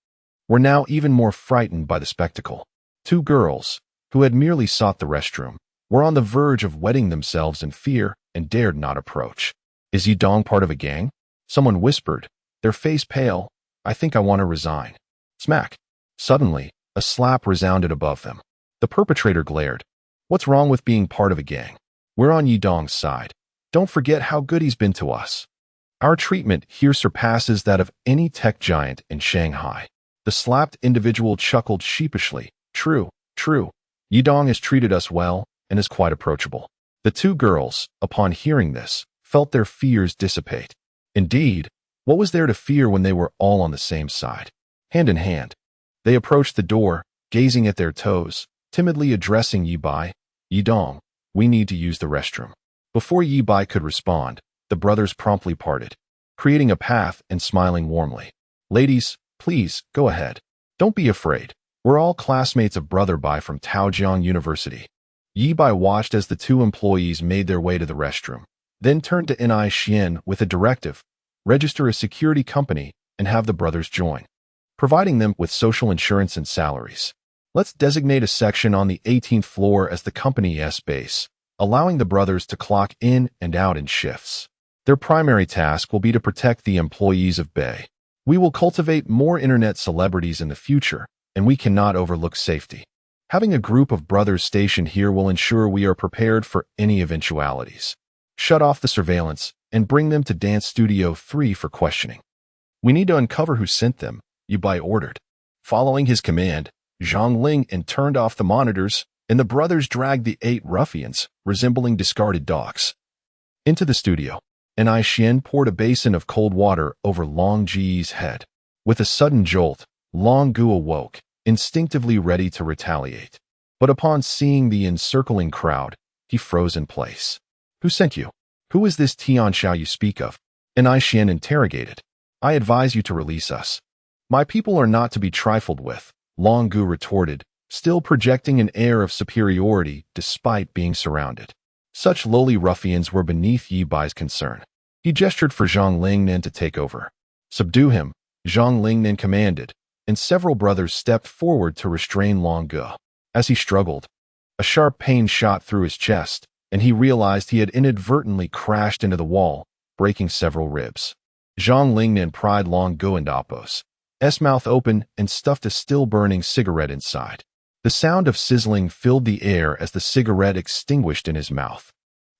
were now even more frightened by the spectacle. Two girls, who had merely sought the restroom, were on the verge of wetting themselves in fear and dared not approach. "Is Yi Dong part of a gang?" Someone whispered, their face pale. "I think I want to resign." Smack. Suddenly, a slap resounded above them. The perpetrator glared. "What's wrong with being part of a gang? We're on Yi Dong's side. Don't forget how good he's been to us. Our treatment here surpasses that of any tech giant in Shanghai." The slapped individual chuckled sheepishly. True. Yi Dong has treated us well and is quite approachable." The two girls, upon hearing this, felt their fears dissipate. Indeed, what was there to fear when they were all on the same side? Hand in hand, they approached the door, gazing at their toes, timidly addressing Ye Bai. "Yi Dong, we need to use the restroom." Before Ye Bai could respond, the brothers promptly parted, creating a path and smiling warmly. "Ladies, please, go ahead. Don't be afraid. We're all classmates of Brother Bai from Taojiang University." Ye Bai watched as the two employees made their way to the restroom, then turned to Anai Xian with a directive: register a security company and have the brothers join, providing them with social insurance and salaries. Let's designate a section on the 18th floor as the company's base, allowing the brothers to clock in and out in shifts. Their primary task will be to protect the employees of Bai. We will cultivate more internet celebrities in the future, and we cannot overlook safety. Having a group of brothers stationed here will ensure we are prepared for any eventualities. Shut off the surveillance and bring them to Dance Studio 3 for questioning. We need to uncover who sent them, Ye Bai ordered. Following his command, Zhang Ling turned off the monitors, and the brothers dragged the 8 ruffians, resembling discarded dogs, into the studio. Anai Xian poured a basin of cold water over Long Ji's head. With a sudden jolt, Long Gu awoke, instinctively ready to retaliate. But upon seeing the encircling crowd, he froze in place. "Who sent you? Who is this Tian Xiao you speak of?" Anai Xian interrogated. "I advise you to release us. My people are not to be trifled with," Long Gu retorted, still projecting an air of superiority despite being surrounded. Such lowly ruffians were beneath Ye Bai's concern. He gestured for Zhang Lingnan to take over. "Subdue him," Zhang Lingnan commanded, and several brothers stepped forward to restrain Long Gu. As he struggled, a sharp pain shot through his chest, and he realized he had inadvertently crashed into the wall, breaking several ribs. Zhang Lingnan pried Long Gu into Appos' mouth open and stuffed a still-burning cigarette inside. The sound of sizzling filled the air as the cigarette extinguished in his mouth.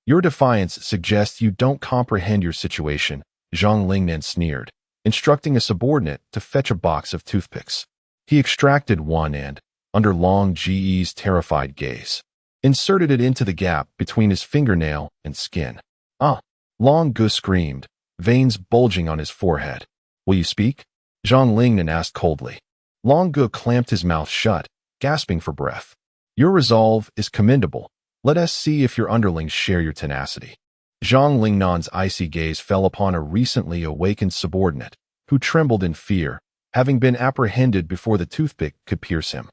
"Your defiance suggests you don't comprehend your situation," Zhang Lingnan sneered, instructing a subordinate to fetch a box of toothpicks. He extracted one and, under Long Ji's terrified gaze, inserted it into the gap between his fingernail and skin. "Ah!" Long Gu screamed, veins bulging on his forehead. "Will you speak?" Zhang Lingnan asked coldly. Long Gu clamped his mouth shut, gasping for breath. "Your resolve is commendable. Let us see if your underlings share your tenacity." Zhang Lingnan's icy gaze fell upon a recently awakened subordinate, who trembled in fear, having been apprehended before the toothpick could pierce him,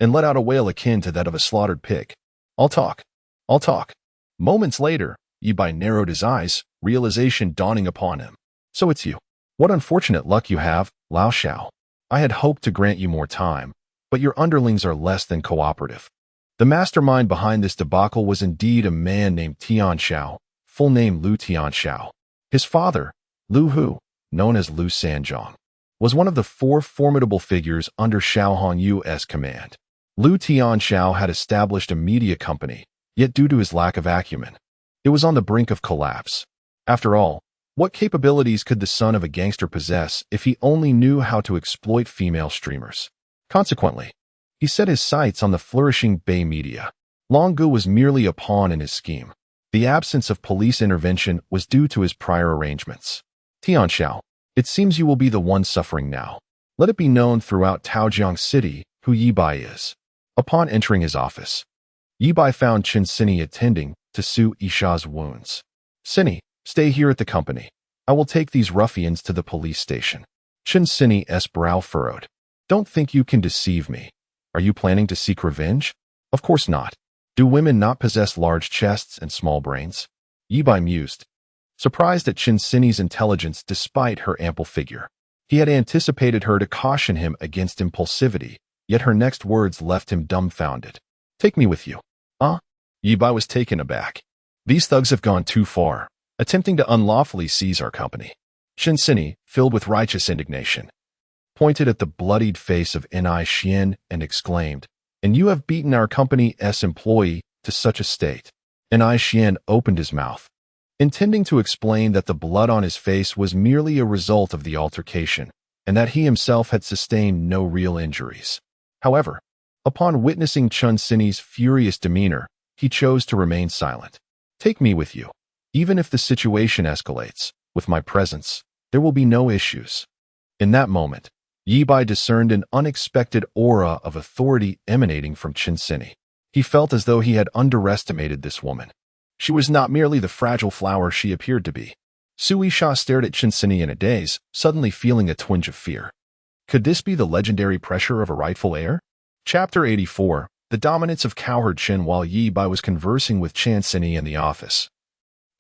and let out a wail akin to that of a slaughtered pig. I'll talk. I'll talk. Moments later, Ye Bai narrowed his eyes, realization dawning upon him. So it's you. What unfortunate luck you have, Lao Shao. I had hoped to grant you more time, but your underlings are less than cooperative. The mastermind behind this debacle was indeed a man named Tian Xiao, full name Lu Tian Xiao. His father, Lu Hu, known as Lu Sanjiang, was one of the 4 formidable figures under Xiao Honyu's command. Lu Tian Xiao had established a media company, yet due to his lack of acumen, it was on the brink of collapse. After all, what capabilities could the son of a gangster possess if he only knew how to exploit female streamers? Consequently, he set his sights on the flourishing Bai media. Long Gu was merely a pawn in his scheme. The absence of police intervention was due to his prior arrangements. Tian Xiao, it seems you will be the one suffering now. Let it be known throughout Taojiang City who Ye Bai is. Upon entering his office, Ye Bai found Chen Sini attending to Su Yisha's wounds. Sini, stay here at the company. I will take these ruffians to the police station. Chen Sini's brow furrowed. Don't think you can deceive me. Are you planning to seek revenge? Of course not. Do women not possess large chests and small brains? Ye Bai mused, surprised at Chen Sini's intelligence despite her ample figure. He had anticipated her to caution him against impulsivity, yet her next words left him dumbfounded. Take me with you. Ye Bai was taken aback. These thugs have gone too far, attempting to unlawfully seize our company. Chen Sini, filled with righteous indignation, pointed at the bloodied face of Ni Xian and exclaimed, and you have beaten our company's employee to such a state. Ni Xian opened his mouth, intending to explain that the blood on his face was merely a result of the altercation, and that he himself had sustained no real injuries. However, upon witnessing Chen Sini's furious demeanor, he chose to remain silent. Take me with you. Even if the situation escalates, with my presence, there will be no issues. In that moment, Ye Bai discerned an unexpected aura of authority emanating from Chen Sini. He felt as though he had underestimated this woman. She was not merely the fragile flower she appeared to be. Su Yisha stared at Chen Sini in a daze, suddenly feeling a twinge of fear. Could this be the legendary pressure of a rightful heir? Chapter 84. The dominance of cowherd Chen. While Ye Bai was conversing with Chen Sini in the office,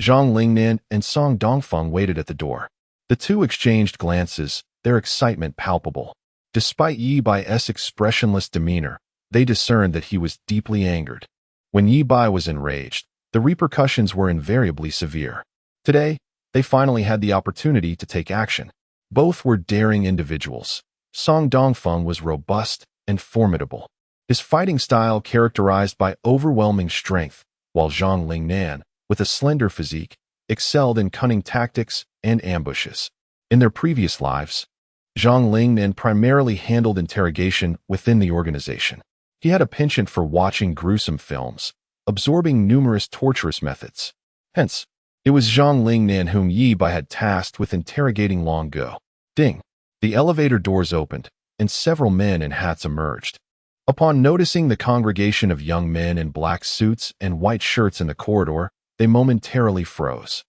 Zhang Lingnan and Song Dongfeng waited at the door. The two exchanged glances, their excitement palpable. Despite Ye Bai's expressionless demeanor, they discerned that he was deeply angered. When Ye Bai was enraged, the repercussions were invariably severe. Today, they finally had the opportunity to take action. Both were daring individuals. Song Dongfeng was robust and formidable, his fighting style characterized by overwhelming strength, while Zhang Lingnan, with a slender physique, excelled in cunning tactics and ambushes. In their previous lives, Zhang Lingnan primarily handled interrogation within the organization. He had a penchant for watching gruesome films, absorbing numerous torturous methods. Hence, it was Zhang Lingnan whom Ye Bai had tasked with interrogating long ago. Ding! The elevator doors opened, and several men in hats emerged. Upon noticing the congregation of young men in black suits and white shirts in the corridor, they momentarily froze,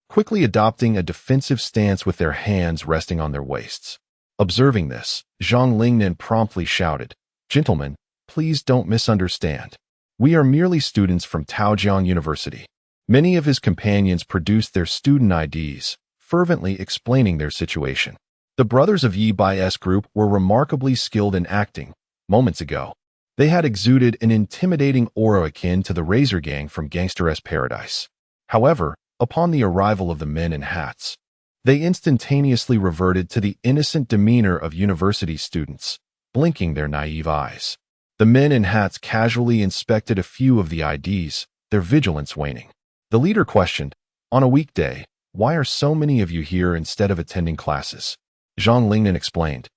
quickly adopting a defensive stance with their hands resting on their waists. Observing this, Zhang Lingnan promptly shouted, "Gentlemen, please don't misunderstand. We are merely students from Taojiang University." Many of his companions produced their student IDs, fervently explaining their situation. The brothers of Ye Bai's group were remarkably skilled in acting. Moments ago, they had exuded an intimidating aura akin to the Razor Gang from Gangster's Paradise. However, upon the arrival of the men in hats, they instantaneously reverted to the innocent demeanor of university students, blinking their naive eyes. The men in hats casually inspected a few of the IDs, their vigilance waning. The leader questioned, "On a weekday, why are so many of you here instead of attending classes?" Zhang Lingnan explained,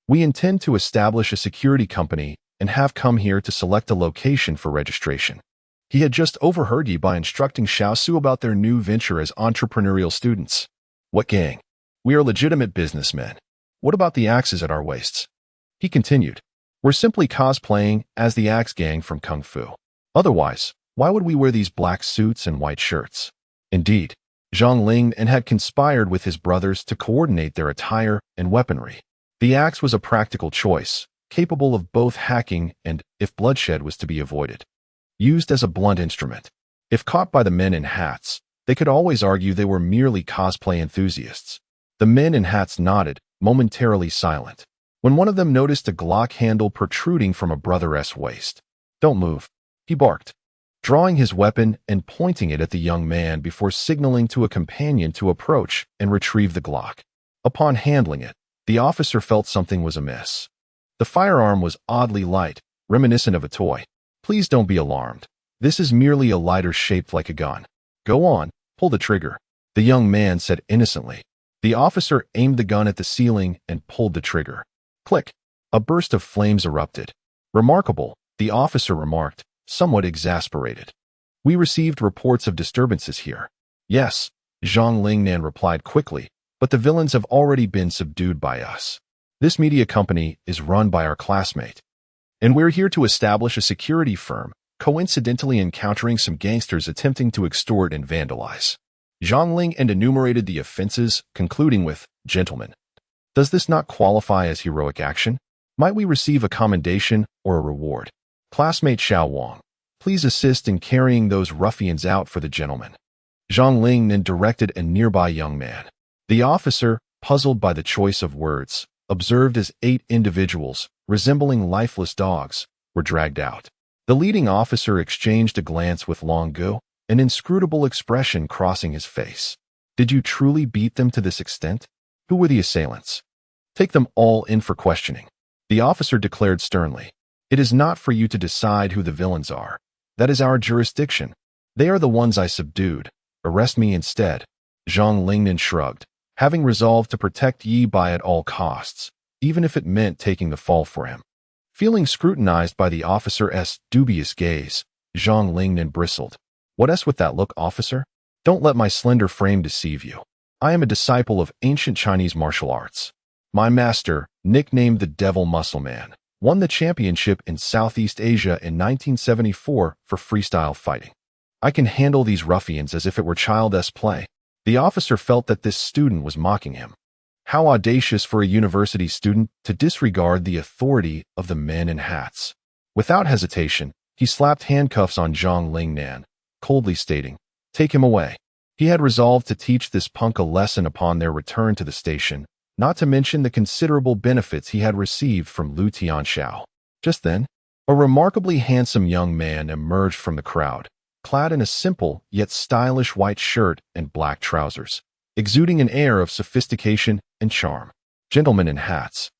"We intend to establish a security company and have come here to select a location for registration." He had just overheard Ye Bai instructing Xiao Su about their new venture as entrepreneurial students. "What gang? We are legitimate businessmen. What about the axes at our waists?" He continued, "We're simply cosplaying as the Axe Gang from Kung Fu. Otherwise, why would we wear these black suits and white shirts? Indeed, Zhang Ling and had conspired with his brothers to coordinate their attire and weaponry. The axe was a practical choice, capable of both hacking and, if bloodshed was to be avoided, used as a blunt instrument. If caught by the men in hats, they could always argue they were merely cosplay enthusiasts. The men in hats nodded, momentarily silent, when one of them noticed a Glock handle protruding from a brother's waist. "Don't move," he barked, drawing his weapon and pointing it at the young man before signaling to a companion to approach and retrieve the Glock. Upon handling it, the officer felt something was amiss. The firearm was oddly light, reminiscent of a toy. "Please don't be alarmed. This is merely a lighter shaped like a gun. Go on, pull the trigger," the young man said innocently. The officer aimed the gun at the ceiling and pulled the trigger. Click! A burst of flames erupted. "Remarkable," the officer remarked, somewhat exasperated. "We received reports of disturbances here." "Yes," Zhang Lingnan replied quickly, "but the villains have already been subdued by us. This media company is run by our classmate, and we're here to establish a security firm, coincidentally encountering some gangsters attempting to extort and vandalize." Zhang Ling enumerated the offenses, concluding with, "Gentlemen, does this not qualify as heroic action? Might we receive a commendation or a reward? Classmate Xiao Wang, please assist in carrying those ruffians out for the gentleman." Zhang Ling then directed a nearby young man. The officer, puzzled by the choice of words, observed as 8 individuals, resembling lifeless dogs, were dragged out. The leading officer exchanged a glance with Long Gu, an inscrutable expression crossing his face. "Did you truly beat them to this extent? Who were the assailants?" "Take them all in for questioning," the officer declared sternly. "It is not for you to decide who the villains are. That is our jurisdiction. They are the ones I subdued. Arrest me instead." Zhang Lingnan shrugged, having resolved to protect Ye Bai at all costs, even if it meant taking the fall for him. Feeling scrutinized by the officer's dubious gaze, Zhang Lingnan bristled. "What with that look, officer? Don't let my slender frame deceive you. I am a disciple of ancient Chinese martial arts. My master, nicknamed the Devil Muscle Man, won the championship in Southeast Asia in 1974 for freestyle fighting. I can handle these ruffians as if it were child's play." The officer felt that this student was mocking him. How audacious for a university student to disregard the authority of the men in hats. Without hesitation, he slapped handcuffs on Zhang Lingnan, coldly stating, "Take him away." He had resolved to teach this punk a lesson upon their return to the station, not to mention the considerable benefits he had received from Lu Tianxiao. Just then, a remarkably handsome young man emerged from the crowd, clad in a simple yet stylish white shirt and black trousers, exuding an air of sophistication and charm. "Gentlemen in hats."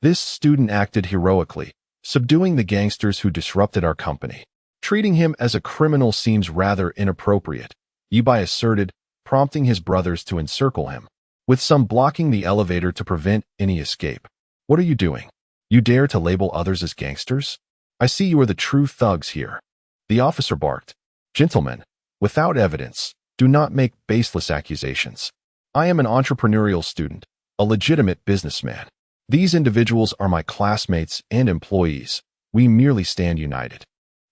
This student acted heroically, subduing the gangsters who disrupted our company. "Treating him as a criminal seems rather inappropriate," Ye Bai asserted, prompting his brothers to encircle him, with some blocking the elevator to prevent any escape. "What are you doing? You dare to label others as gangsters? I see you are the true thugs here." The officer barked, "Gentlemen, without evidence, do not make baseless accusations. I am an entrepreneurial student, a legitimate businessman. These individuals are my classmates and employees. We merely stand united.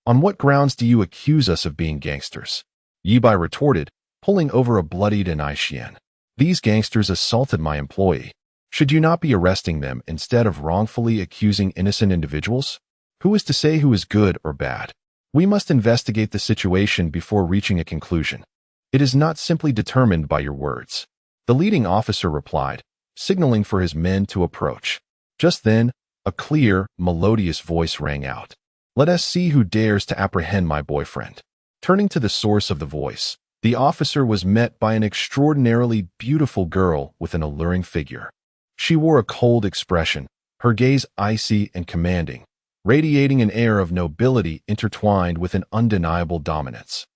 On what grounds do you accuse us of being gangsters?" Ye Bai retorted, pulling over a bloodied Xian. "These gangsters assaulted my employee. Should you not be arresting them instead of wrongfully accusing innocent individuals? Who is to say who is good or bad? We must investigate the situation before reaching a conclusion. It is not simply determined by your words." The leading officer replied, signaling for his men to approach. Just then, a clear, melodious voice rang out. "Let us see who dares to apprehend my boyfriend." Turning to the source of the voice, the officer was met by an extraordinarily beautiful girl with an alluring figure. She wore a cold expression, her gaze icy and commanding, radiating an air of nobility intertwined with an undeniable dominance.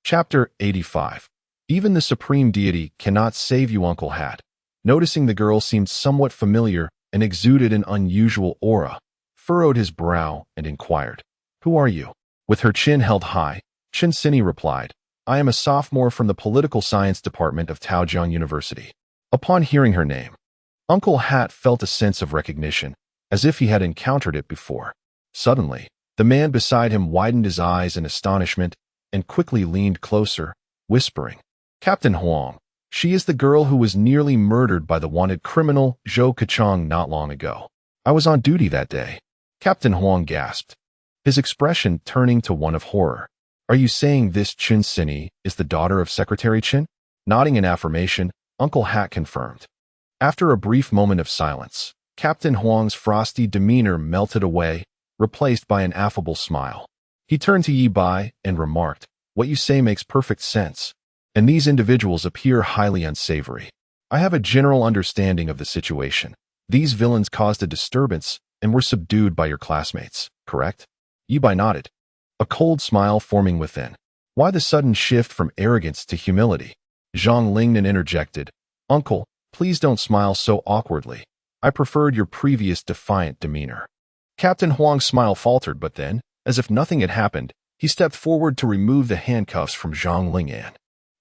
Chapter 85. Even the supreme deity cannot save you, Uncle Hat. Noticing the girl seemed somewhat familiar and exuded an unusual aura, furrowed his brow and inquired, "Who are you?" With her chin held high, Chen Sini replied, "I am a sophomore from the Political Science Department of Taojiang University." Upon hearing her name, Uncle Hat felt a sense of recognition, as if he had encountered it before. Suddenly, the man beside him widened his eyes in astonishment and quickly leaned closer, whispering, "Captain Huang, She is the girl who was nearly murdered by the wanted criminal Zhou Kachang not long ago. I was on duty that day. Captain Huang gasped, his expression turning to one of horror. Are you saying this Chen Sini is the daughter of Secretary Chen? Nodding in affirmation, Uncle Hat confirmed. After a brief moment of silence, Captain Huang's frosty demeanor melted away, replaced by an affable smile. He turned to Ye Bai and remarked, what you say makes perfect sense, and these individuals appear highly unsavory. I have a general understanding of the situation. These villains caused a disturbance and were subdued by your classmates, correct? Ye Bai nodded, a cold smile forming within. Why the sudden shift from arrogance to humility? Zhang Lingnan interjected, Uncle, please don't smile so awkwardly. I preferred your previous defiant demeanor. Captain Huang's smile faltered, but then, as if nothing had happened, he stepped forward to remove the handcuffs from Zhang Lingnan.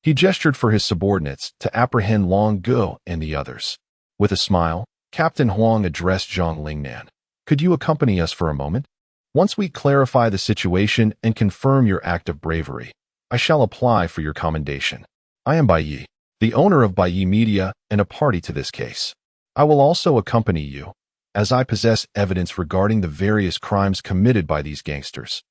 He gestured for his subordinates to apprehend Long Guo and the others. With a smile, Captain Huang addressed Zhang Lingnan. Could you accompany us for a moment? Once we clarify the situation and confirm your act of bravery, I shall apply for your commendation. I am Bai Ye, the owner of Bai Ye Media and a party to this case. I will also accompany you, as I possess evidence regarding the various crimes committed by these gangsters.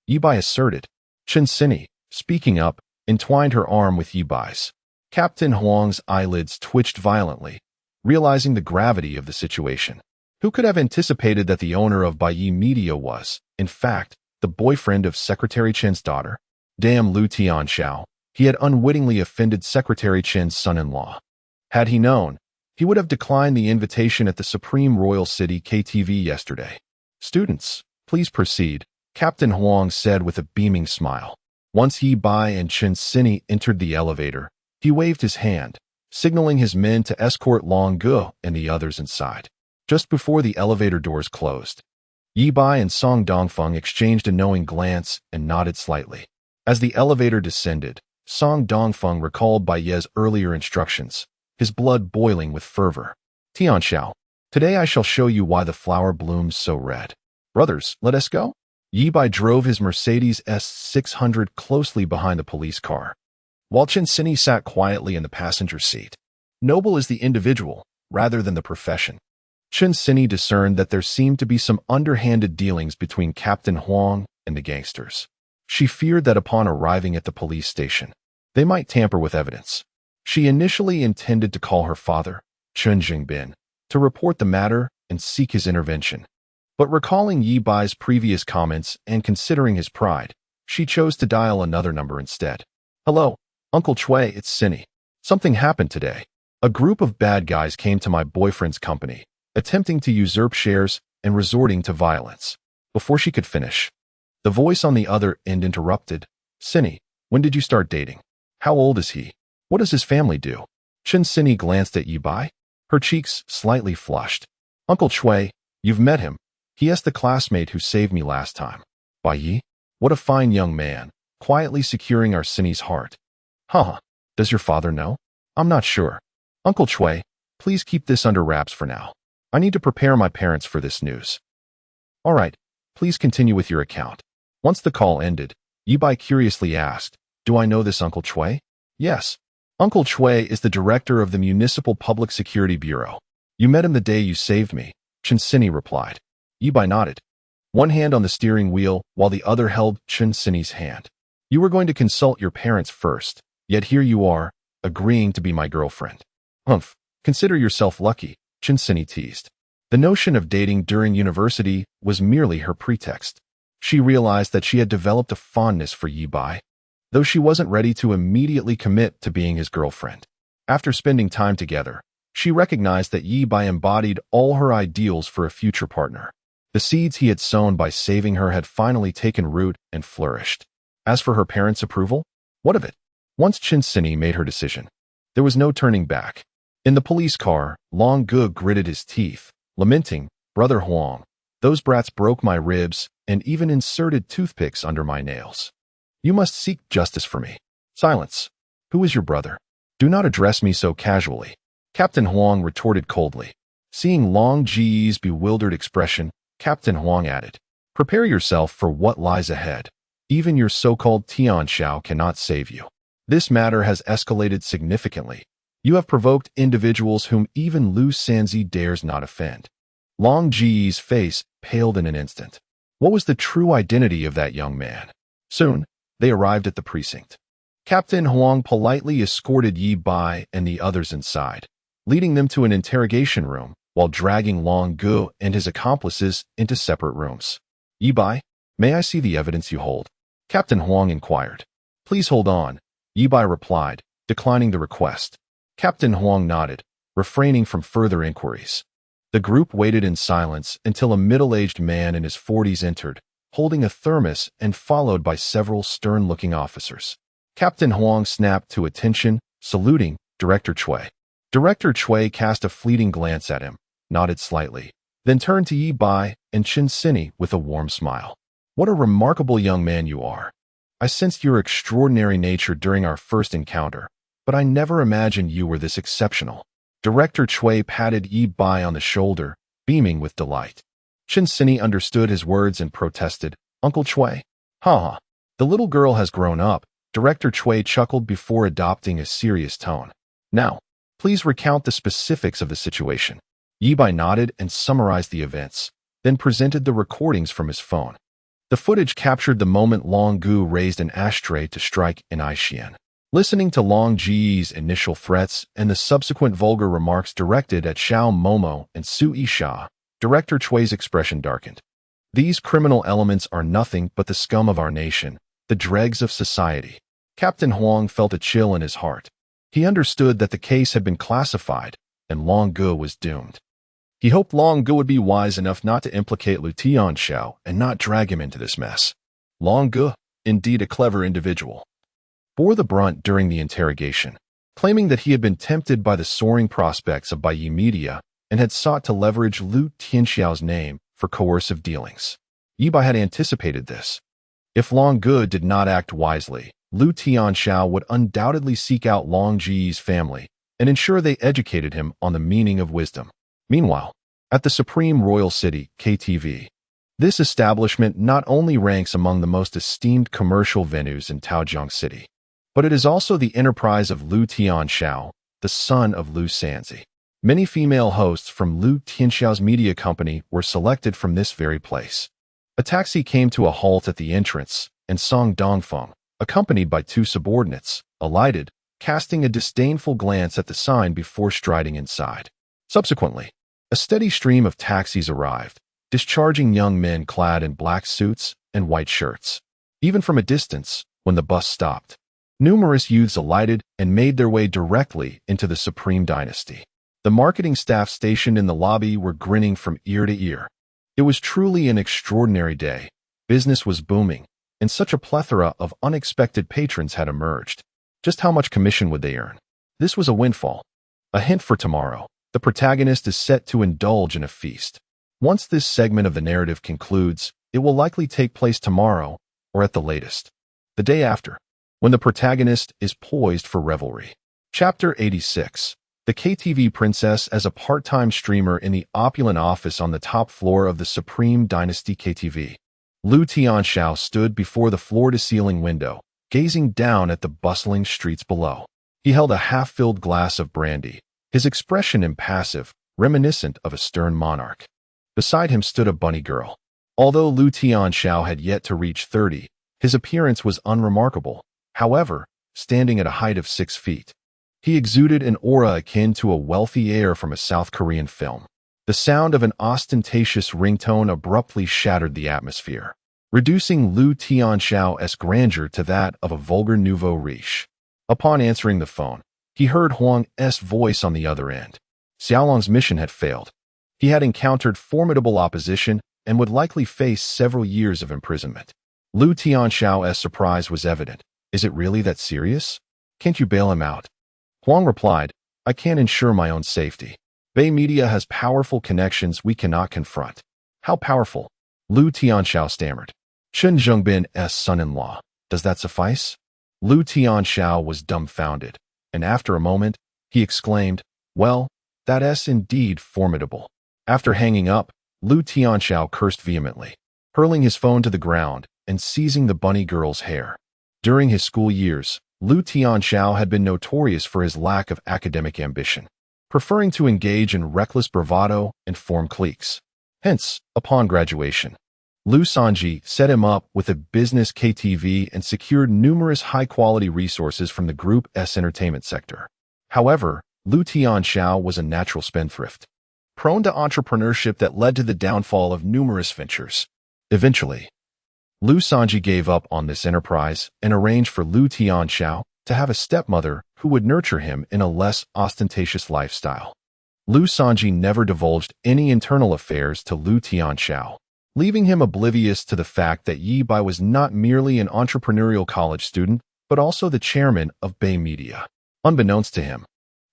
Ye Bai asserted. Chen Sini, speaking up, entwined her arm with Ye Bai's. Captain Huang's eyelids twitched violently, realizing the gravity of the situation. Who could have anticipated that the owner of Bai Ye Media was, in fact, the boyfriend of Secretary Chen's daughter? Damn Lu Tianxiao, he had unwittingly offended Secretary Chen's son-in-law. Had he known, he would have declined the invitation at the Supreme Royal City KTV yesterday. Students, please proceed, Captain Huang said with a beaming smile. Once Ye Bai and Chen Sini entered the elevator, he waved his hand, signaling his men to escort Long Guo and the others inside. Just before the elevator doors closed, Ye Bai and Song Dongfeng exchanged a knowing glance and nodded slightly. As the elevator descended, Song Dongfeng recalled Bai Ye's earlier instructions, his blood boiling with fervor. Tianxiao, today I shall show you why the flower blooms so red. Brothers, let us go. Ye Bai drove his Mercedes S600 closely behind the police car, while Chen Sini sat quietly in the passenger seat. Noble is the individual, rather than the profession. Chen Sini discerned that there seemed to be some underhanded dealings between Captain Huang and the gangsters. She feared that upon arriving at the police station, they might tamper with evidence. She initially intended to call her father, Chen Jingbin, to report the matter and seek his intervention. But recalling Ye Bai's previous comments and considering his pride, she chose to dial another number instead. Hello, Uncle Chui, it's Sini. Something happened today. A group of bad guys came to my boyfriend's company, attempting to usurp shares and resorting to violence. Before she could finish, the voice on the other end interrupted. Sini, when did you start dating? How old is he? What does his family do? Chen Sini glanced at Ye Bai, her cheeks slightly flushed. Uncle Chui, you've met him. He is the classmate who saved me last time. Bai Ye? What a fine young man, quietly securing our Sini's heart. Huh, does your father know? I'm not sure. Uncle Chui, please keep this under wraps for now. I need to prepare my parents for this news. All right, please continue with your account. Once the call ended, Ye Bai curiously asked, do I know this Uncle Chui? Yes. Uncle Chui is the director of the Municipal Public Security Bureau. You met him the day you saved me, Chen Sini replied. Ye Bai nodded, one hand on the steering wheel while the other held Chen Sini's hand. You were going to consult your parents first, yet here you are, agreeing to be my girlfriend. Humph, consider yourself lucky, Chen Sini teased. The notion of dating during university was merely her pretext. She realized that she had developed a fondness for Ye Bai, though she wasn't ready to immediately commit to being his girlfriend. After spending time together, she recognized that Ye Bai embodied all her ideals for a future partner. The seeds he had sown by saving her had finally taken root and flourished. As for her parents' approval, what of it? Once Chen Sini made her decision, there was no turning back. In the police car, Long Guo gritted his teeth, lamenting, Brother Huang, those brats broke my ribs and even inserted toothpicks under my nails. You must seek justice for me. Silence. Who is your brother? Do not address me so casually. Captain Huang retorted coldly. Seeing Long Ji's bewildered expression, Captain Huang added, prepare yourself for what lies ahead. Even your so-called Tianxiao cannot save you. This matter has escalated significantly. You have provoked individuals whom even Lu Sanzi dares not offend. Long Ji's face paled in an instant. What was the true identity of that young man? Soon, they arrived at the precinct. Captain Huang politely escorted Ye Bai and the others inside, leading them to an interrogation room while dragging Long Gu and his accomplices into separate rooms. Ye Bai, may I see the evidence you hold? Captain Huang inquired. Please hold on, Ye Bai replied, declining the request. Captain Huang nodded, refraining from further inquiries. The group waited in silence until a middle-aged man in his 40s entered, holding a thermos and followed by several stern-looking officers. Captain Huang snapped to attention, saluting Director Cui. Director Cui cast a fleeting glance at him, nodded slightly, then turned to Ye Bai and Chen Sini with a warm smile. What a remarkable young man you are. I sensed your extraordinary nature during our first encounter, but I never imagined you were this exceptional. Director Cui patted Ye Bai on the shoulder, beaming with delight. Chen Sini understood his words and protested, Uncle Cui? Ha! The little girl has grown up, Director Cui chuckled before adopting a serious tone. Now, please recount the specifics of the situation. Ye Bai nodded and summarized the events, then presented the recordings from his phone. The footage captured the moment Long Gu raised an ashtray to strike an Aishian. Listening to Long Ji's initial threats and the subsequent vulgar remarks directed at Xiao Momo and Su Yisha, Director Cui's expression darkened. These criminal elements are nothing but the scum of our nation, the dregs of society. Captain Huang felt a chill in his heart. He understood that the case had been classified, and Long Gu was doomed. He hoped Long Gu would be wise enough not to implicate Lu Tianxiao and not drag him into this mess. Long Gu, indeed a clever individual, bore the brunt during the interrogation, claiming that he had been tempted by the soaring prospects of Bai Media and had sought to leverage Lu Tianxiao's name for coercive dealings. Ye Bai had anticipated this. If Long Gu did not act wisely, Lu Tianxiao would undoubtedly seek out Long Ji's family and ensure they educated him on the meaning of wisdom. Meanwhile, at the Supreme Royal City, KTV, this establishment not only ranks among the most esteemed commercial venues in Taojiang City, but it is also the enterprise of Lu Tianxiao, the son of Lu Sanzi. Many female hosts from Lu Tianxiao's media company were selected from this very place. A taxi came to a halt at the entrance, and Song Dongfeng, accompanied by two subordinates, alighted, casting a disdainful glance at the sign before striding inside. Subsequently, a steady stream of taxis arrived, discharging young men clad in black suits and white shirts. Even from a distance, when the bus stopped, numerous youths alighted and made their way directly into the Supreme Dynasty. The marketing staff stationed in the lobby were grinning from ear to ear. It was truly an extraordinary day. Business was booming, and such a plethora of unexpected patrons had emerged. Just how much commission would they earn? This was a windfall. A hint for tomorrow. The protagonist is set to indulge in a feast. Once this segment of the narrative concludes, it will likely take place tomorrow, or at the latest, the day after, when the protagonist is poised for revelry. Chapter 86. The KTV Princess as a part-time streamer in the opulent office on the top floor of the Supreme Dynasty KTV. Lu Tianxiao stood before the floor-to-ceiling window, gazing down at the bustling streets below. He held a half-filled glass of brandy, his expression impassive, reminiscent of a stern monarch. Beside him stood a bunny girl. Although Lu Tianxiao had yet to reach 30, his appearance was unremarkable. However, standing at a height of 6 feet, he exuded an aura akin to a wealthy heir from a South Korean film. The sound of an ostentatious ringtone abruptly shattered the atmosphere, reducing Lu Tianxiao's grandeur to that of a vulgar nouveau riche. Upon answering the phone, he heard Huang's voice on the other end. Xiaolong's mission had failed. He had encountered formidable opposition and would likely face several years of imprisonment. Lu Tianxiao's surprise was evident. Is it really that serious? Can't you bail him out? Huang replied, I can't ensure my own safety. Bai Media has powerful connections we cannot confront. How powerful? Lu Tianxiao stammered. Chen Zhengbin's son-in-law. Does that suffice? Lu Tianxiao was dumbfounded, and after a moment, he exclaimed, well, that's indeed formidable. After hanging up, Lu Tianxiao cursed vehemently, hurling his phone to the ground and seizing the bunny girl's hair. During his school years, Lu Tianxiao had been notorious for his lack of academic ambition, preferring to engage in reckless bravado and form cliques. Hence, upon graduation, Lu Sanji set him up with a business KTV and secured numerous high-quality resources from the group's entertainment sector. However, Lu Tianxiao was a natural spendthrift, prone to entrepreneurship that led to the downfall of numerous ventures. Eventually, Lu Sanji gave up on this enterprise and arranged for Lu Tianxiao to have a stepmother who would nurture him in a less ostentatious lifestyle. Lu Sanji never divulged any internal affairs to Lu Tianxiao, leaving him oblivious to the fact that Ye Bai was not merely an entrepreneurial college student, but also the chairman of Bai Media. Unbeknownst to him,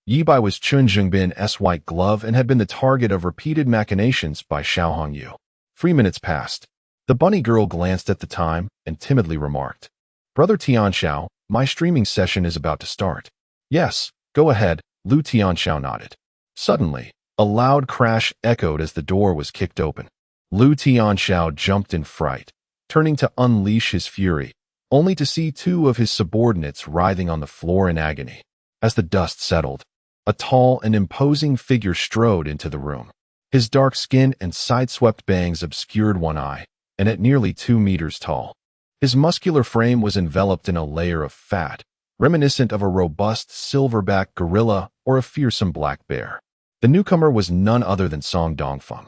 Ye Bai was Chun Zhengbin's white glove and had been the target of repeated machinations by Xiao Hongyu. 3 minutes passed. The bunny girl glanced at the time and timidly remarked, "Brother Tianxiao, my streaming session is about to start." "Yes, go ahead," Lu Tianxiao nodded. Suddenly, a loud crash echoed as the door was kicked open. Lu Tianxiao jumped in fright, turning to unleash his fury, only to see two of his subordinates writhing on the floor in agony. As the dust settled, a tall and imposing figure strode into the room. His dark skin and side-swept bangs obscured one eye, and at nearly 2 meters tall, his muscular frame was enveloped in a layer of fat, reminiscent of a robust silverback gorilla or a fearsome black bear. The newcomer was none other than Song Dongfeng.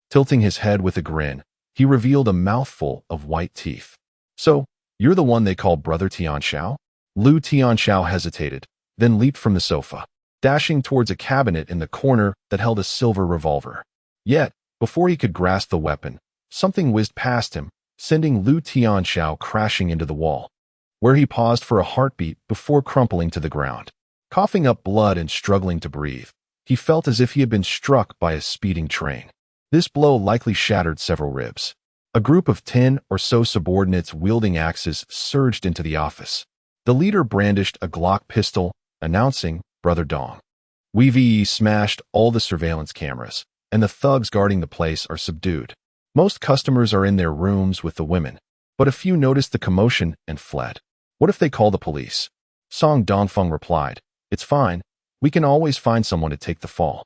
Tilting his head with a grin, he revealed a mouthful of white teeth. "So, you're the one they call Brother Tianxiao?" Lu Tianxiao hesitated, then leaped from the sofa, dashing towards a cabinet in the corner that held a silver revolver. Yet, before he could grasp the weapon, something whizzed past him, sending Lu Tianxiao crashing into the wall, where he paused for a heartbeat before crumpling to the ground. Coughing up blood and struggling to breathe, he felt as if he had been struck by a speeding train. This blow likely shattered several ribs. A group of 10 or so subordinates wielding axes surged into the office. The leader brandished a Glock pistol, announcing, "Brother Dong. We've smashed all the surveillance cameras, and the thugs guarding the place are subdued. Most customers are in their rooms with the women, but a few noticed the commotion and fled. What if they call the police?" Song Dongfeng replied, "It's fine. We can always find someone to take the fall.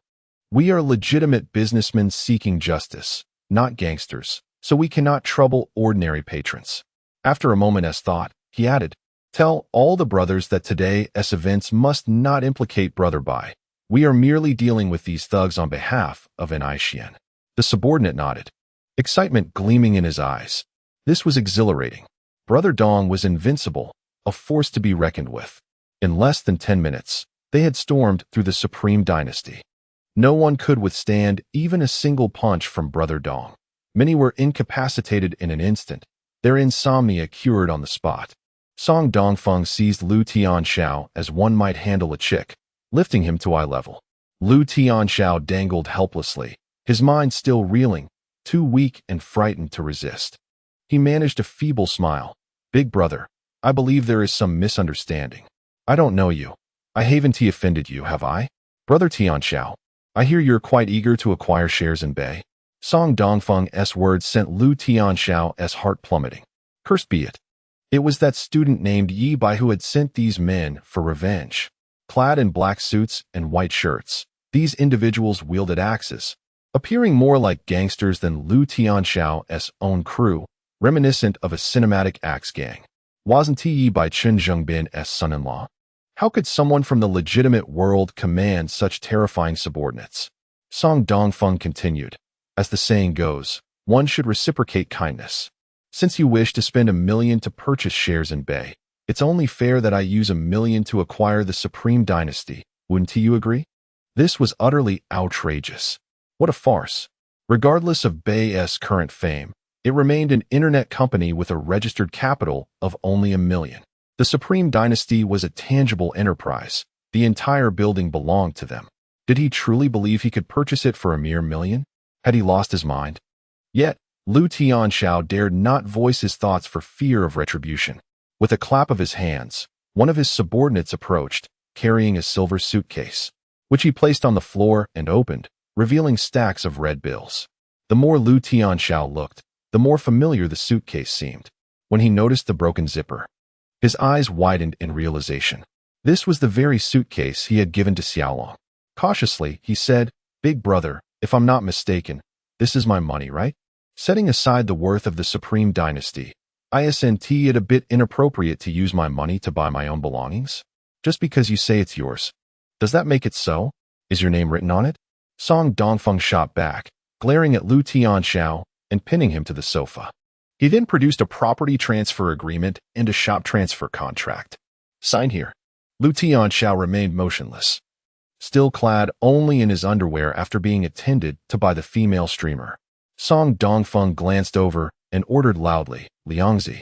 We are legitimate businessmen seeking justice, not gangsters, so we cannot trouble ordinary patrons." After a moment's thought, he added, "Tell all the brothers that today's events must not implicate Brother Bai. We are merely dealing with these thugs on behalf of an Aishian." The subordinate nodded, excitement gleaming in his eyes. This was exhilarating. Brother Dong was invincible, a force to be reckoned with. In less than 10 minutes, they had stormed through the Supreme Dynasty. No one could withstand even a single punch from Brother Dong. Many were incapacitated in an instant, their insomnia cured on the spot. Song Dongfeng seized Lu Tianxiao as one might handle a chick, lifting him to eye level. Lu Tianxiao dangled helplessly, his mind still reeling, too weak and frightened to resist. He managed a feeble smile. "Big brother, I believe there is some misunderstanding. I don't know you. I haven't offended you, have I? Brother Tianxiao, I hear you're quite eager to acquire shares in Bai." Song Dongfeng's words sent Lu Tianxiao's heart plummeting. Cursed be it. It was that student named Ye Bai who had sent these men for revenge. Clad in black suits and white shirts, these individuals wielded axes, appearing more like gangsters than Lu Tianxiao's own crew, reminiscent of a cinematic axe gang. Wasn't he Ye Bai Chun Zhengbin's son-in-law? How could someone from the legitimate world command such terrifying subordinates? Song Dongfeng continued, "As the saying goes, one should reciprocate kindness. Since you wish to spend 1 million to purchase shares in Bai, it's only fair that I use 1 million to acquire the Supreme Dynasty. Wouldn't you agree?" This was utterly outrageous. What a farce. Regardless of Bai's current fame, it remained an internet company with a registered capital of only 1 million. The Supreme Dynasty was a tangible enterprise. The entire building belonged to them. Did he truly believe he could purchase it for a mere 1 million? Had he lost his mind? Yet, Lu Tianxiao dared not voice his thoughts for fear of retribution. With a clap of his hands, one of his subordinates approached, carrying a silver suitcase, which he placed on the floor and opened, revealing stacks of red bills. The more Lu Tianxiao looked, the more familiar the suitcase seemed. When he noticed the broken zipper, His eyes widened in realization. This was the very suitcase he had given to Xiaolong. Cautiously, he said, "Big brother, if I'm not mistaken, this is my money, right?" Setting aside the worth of the Supreme Dynasty, isn't it a bit inappropriate to use my money to buy my own belongings? Just because you say it's yours. Does that make it so? Is your name written on it? Song Dongfeng shot back, glaring at Lu Tianxiao and pinning him to the sofa. He then produced a property transfer agreement and a shop transfer contract. "Sign here." Lu Tianxiao remained motionless, still clad only in his underwear after being attended to by the female streamer. Song Dongfeng glanced over and ordered loudly, "Liangzi,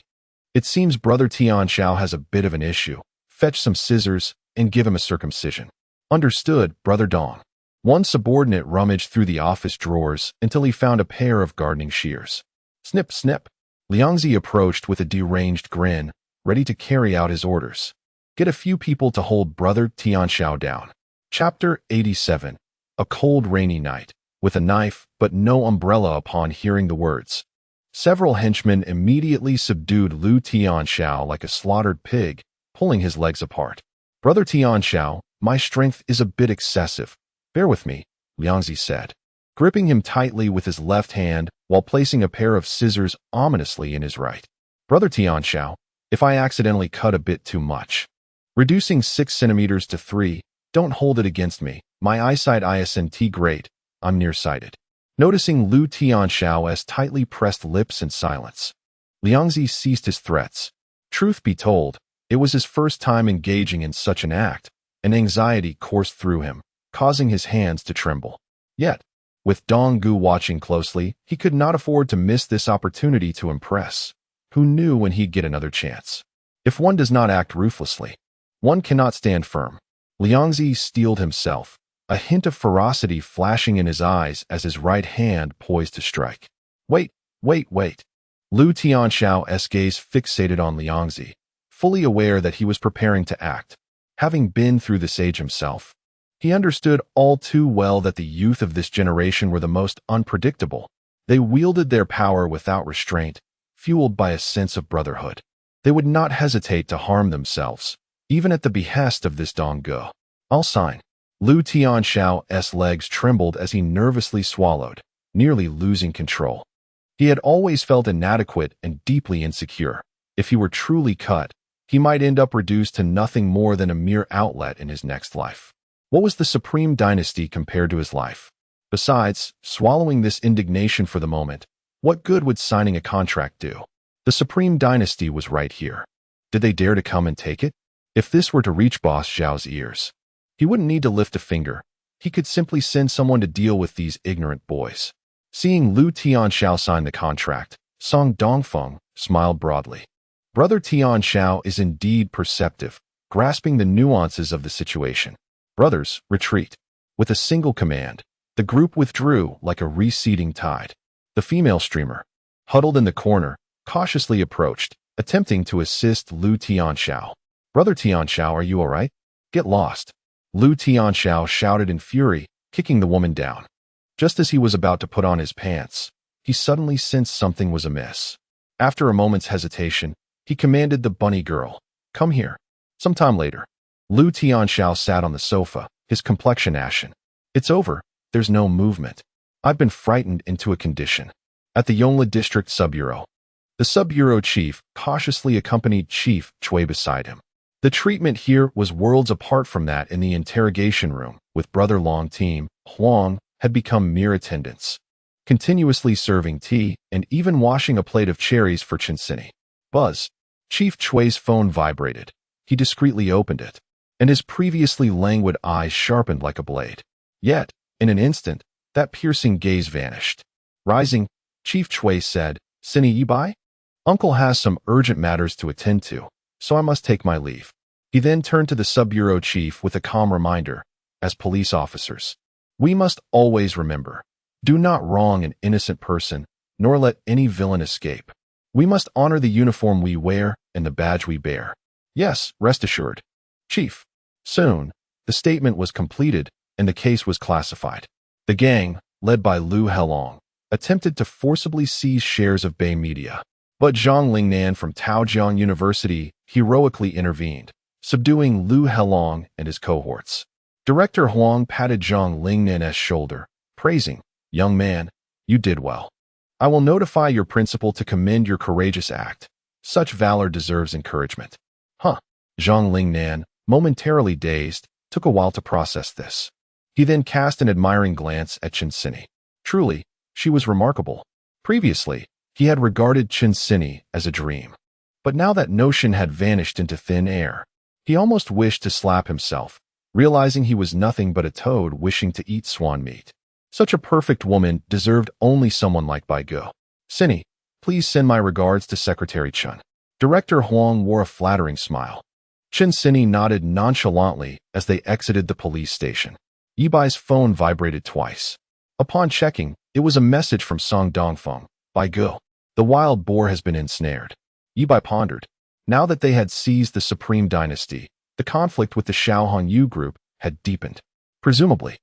it seems Brother Tianxiao has a bit of an issue. Fetch some scissors and give him a circumcision." "Understood, Brother Dong." One subordinate rummaged through the office drawers until he found a pair of gardening shears. Snip, snip. Liangzi approached with a deranged grin, ready to carry out his orders. Get a few people to hold Brother Tianxiao down. Chapter 87. A cold rainy night, with a knife but no umbrella. Upon hearing the words, several henchmen immediately subdued Lu Tianxiao like a slaughtered pig, pulling his legs apart. "Brother Tianxiao, my strength is a bit excessive. Bear with me," Liangzi said, gripping him tightly with his left hand while placing a pair of scissors ominously in his right. "Brother Tianxiao, if I accidentally cut a bit too much, reducing 6 centimeters to 3, don't hold it against me. My eyesight isn't great. I'm nearsighted." Noticing Lu Tianxiao's tightly pressed lips in silence, Liangzi ceased his threats. Truth be told, it was his first time engaging in such an act, and anxiety coursed through him, causing his hands to tremble. Yet, with Dong Gu watching closely, he could not afford to miss this opportunity to impress. Who knew when he'd get another chance? If one does not act ruthlessly, one cannot stand firm. Liangzi steeled himself, a hint of ferocity flashing in his eyes as his right hand poised to strike. Wait. Lu Tianxiao's gaze fixated on Liangzi, fully aware that he was preparing to act. Having been through this age himself, he understood all too well that the youth of this generation were the most unpredictable. They wielded their power without restraint, fueled by a sense of brotherhood. They would not hesitate to harm themselves, even at the behest of this Dong Gu. "I'll sign." Lu Tianxiao's legs trembled as he nervously swallowed, nearly losing control. He had always felt inadequate and deeply insecure. If he were truly cut, he might end up reduced to nothing more than a mere outlet in his next life. What was the Supreme Dynasty compared to his life? Besides, swallowing this indignation for the moment, what good would signing a contract do? The Supreme Dynasty was right here. Did they dare to come and take it? If this were to reach Boss Zhao's ears, he wouldn't need to lift a finger. He could simply send someone to deal with these ignorant boys. Seeing Lu Tianxiao sign the contract, Song Dongfeng smiled broadly. Brother Tianxiao is indeed perceptive, grasping the nuances of the situation. "Brothers, retreat." With a single command, the group withdrew like a receding tide. The female streamer, huddled in the corner, cautiously approached, attempting to assist Lu Tianxiao. "Brother Tianxiao, are you all right? Get lost." Lu Tianxiao shouted in fury, kicking the woman down. Just as he was about to put on his pants, he suddenly sensed something was amiss. After a moment's hesitation, he commanded the bunny girl, "Come here." Sometime later, Lu Tianxiao sat on the sofa, his complexion ashen. "It's over. There's no movement. I've been frightened into a condition." At the Yongla District Sub-Bureau, the Sub-Bureau chief cautiously accompanied Chief Chui beside him. The treatment here was worlds apart from that in the interrogation room, with Brother Long Team, Huang, had become mere attendants, continuously serving tea and even washing a plate of cherries for Chinsini. Buzz. Chief Chui's phone vibrated. He discreetly opened it, and his previously languid eyes sharpened like a blade. Yet, in an instant, that piercing gaze vanished. Rising, Chief Chui said, "Ye Bai? Uncle has some urgent matters to attend to, so I must take my leave." He then turned to the sub-bureau chief with a calm reminder, "As police officers, we must always remember, do not wrong an innocent person, nor let any villain escape. We must honor the uniform we wear and the badge we bear." "Yes, rest assured, Chief." Soon, the statement was completed and the case was classified. The gang, led by Lu Helong, attempted to forcibly seize shares of Bai Media. But Zhang Lingnan from Taojiang University heroically intervened, subduing Lu Helong and his cohorts. Director Huang patted Zhang Lingnan's shoulder, praising, "Young man, you did well. I will notify your principal to commend your courageous act. Such valor deserves encouragement." Huh. Zhang Lingnan, momentarily dazed, took a while to process this. He then cast an admiring glance at Chen Sini. Truly, she was remarkable. Previously, he had regarded Chen Sini as a dream. But now that notion had vanished into thin air. He almost wished to slap himself, realizing he was nothing but a toad wishing to eat swan meat. Such a perfect woman deserved only someone like Bai Go. "Sini, please send my regards to Secretary Chen." Director Huang wore a flattering smile. Chen Sini nodded nonchalantly as they exited the police station. Ye Bai's phone vibrated twice. Upon checking, it was a message from Song Dongfeng. "Bai Go, the wild boar has been ensnared." Ye Bai pondered. Now that they had seized the Supreme Dynasty, the conflict with the Xiaohongyu group had deepened. Presumably,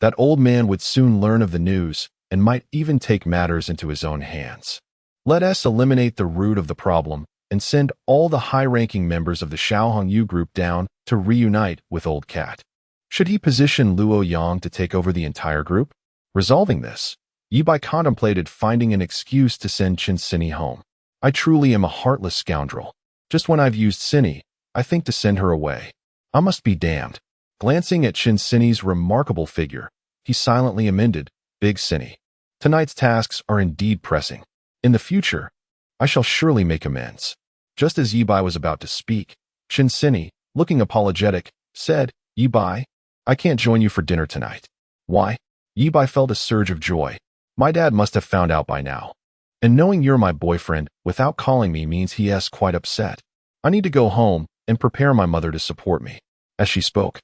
that old man would soon learn of the news and might even take matters into his own hands. Let us eliminate the root of the problem and send all the high-ranking members of the Xiaohongyu group down to reunite with Old Cat. Should he position Luo Yang to take over the entire group? Resolving this, Ye Bai contemplated finding an excuse to send Chen Sini home. "I truly am a heartless scoundrel. Just when I've used Sini, I think to send her away. I must be damned." Glancing at Chen Sini's remarkable figure, he silently amended, "Big Sini, tonight's tasks are indeed pressing. In the future, I shall surely make amends." Just as Ye Bai was about to speak, Chen Sini, looking apologetic, said, "Ye Bai, I can't join you for dinner tonight." "Why?" Ye Bai felt a surge of joy. "My dad must have found out by now. And knowing you're my boyfriend without calling me means he is quite upset. I need to go home and prepare my mother to support me." As she spoke,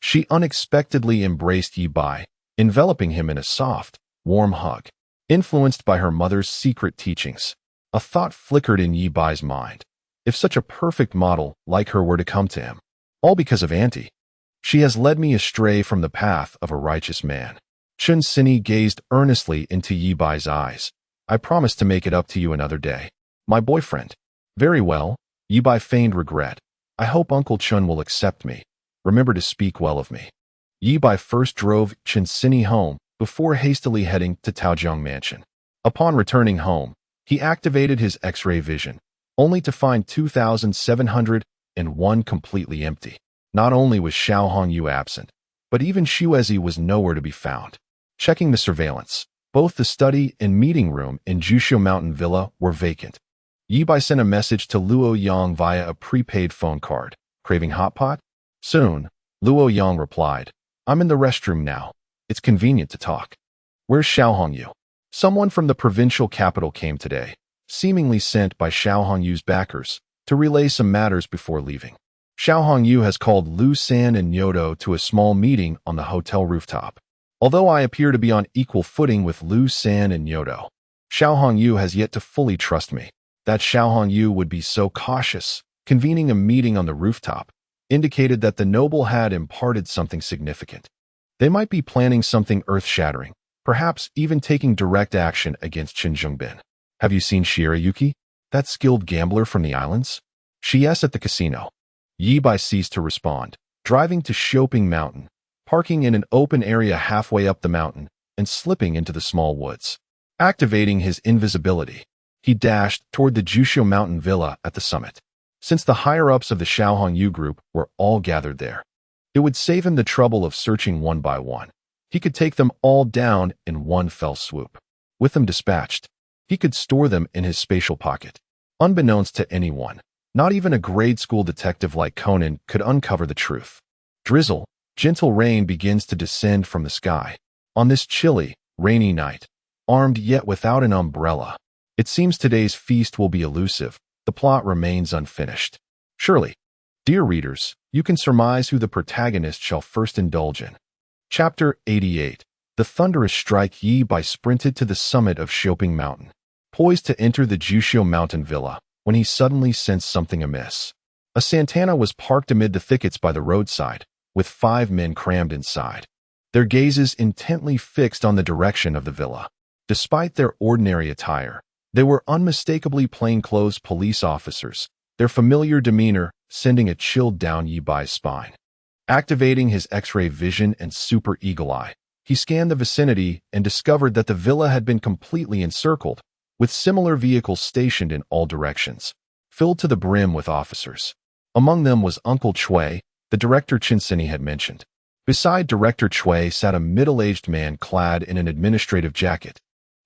she unexpectedly embraced Ye Bai, enveloping him in a soft, warm hug. Influenced by her mother's secret teachings, a thought flickered in Ye Bai's mind. If such a perfect model like her were to come to him, all because of Auntie. She has led me astray from the path of a righteous man. Chen Sini gazed earnestly into Ye Bai's eyes. "I promise to make it up to you another day. My boyfriend." "Very well." Ye Bai feigned regret. "I hope Uncle Chun will accept me. Remember to speak well of me." Ye Bai first drove Chen Sini home before hastily heading to Taojiang Mansion. Upon returning home, he activated his X-ray vision, only to find 2,701 completely empty. Not only was Xiaohongyu absent, but even Shuezi was nowhere to be found. Checking the surveillance, both the study and meeting room in Jushu Mountain Villa were vacant. Ye Bai sent a message to Luo Yang via a prepaid phone card. "Craving hot pot?" Soon, Luo Yang replied, "I'm in the restroom now. It's convenient to talk." "Where's Xiaohongyu?" "Someone from the provincial capital came today, seemingly sent by Xiaohongyu's backers, to relay some matters before leaving. Xiaohongyu has called Lu San and Nyodo to a small meeting on the hotel rooftop. Although I appear to be on equal footing with Lu San and Nyodo, Xiaohongyu has yet to fully trust me. That Xiaohongyu would be so cautious, convening a meeting on the rooftop, indicated that the noble had imparted something significant. They might be planning something earth-shattering, perhaps even taking direct action against Qin Zhongbin. Have you seen Shirayuki, that skilled gambler from the islands?" "She is at the casino." Ye Bai ceased to respond, driving to Shoping Mountain, parking in an open area halfway up the mountain, and slipping into the small woods. Activating his invisibility, he dashed toward the Jushu Mountain Villa at the summit. Since the higher-ups of the Xiaohongyu group were all gathered there, it would save him the trouble of searching one by one. He could take them all down in one fell swoop. With them dispatched, he could store them in his spatial pocket. Unbeknownst to anyone, not even a grade school detective like Conan could uncover the truth. Drizzle, gentle rain begins to descend from the sky. On this chilly, rainy night, armed yet without an umbrella, it seems today's feast will be elusive. The plot remains unfinished. Surely, dear readers, you can surmise who the protagonist shall first indulge in. Chapter 88. The thunderous strike. Ye Bai sprinted to the summit of Shoping Mountain, poised to enter the Jushu Mountain Villa, when he suddenly sensed something amiss. A Santana was parked amid the thickets by the roadside, with 5 men crammed inside, their gazes intently fixed on the direction of the villa. Despite their ordinary attire, They were unmistakably plainclothes police officers, their familiar demeanor sending a chill down Ye Bai's spine. Activating his X-ray vision and super eagle eye, he scanned the vicinity and discovered that the villa had been completely encircled, with similar vehicles stationed in all directions, filled to the brim with officers. Among them was Uncle Chui, the director Chinsini had mentioned. Beside Director Chui sat a middle-aged man clad in an administrative jacket,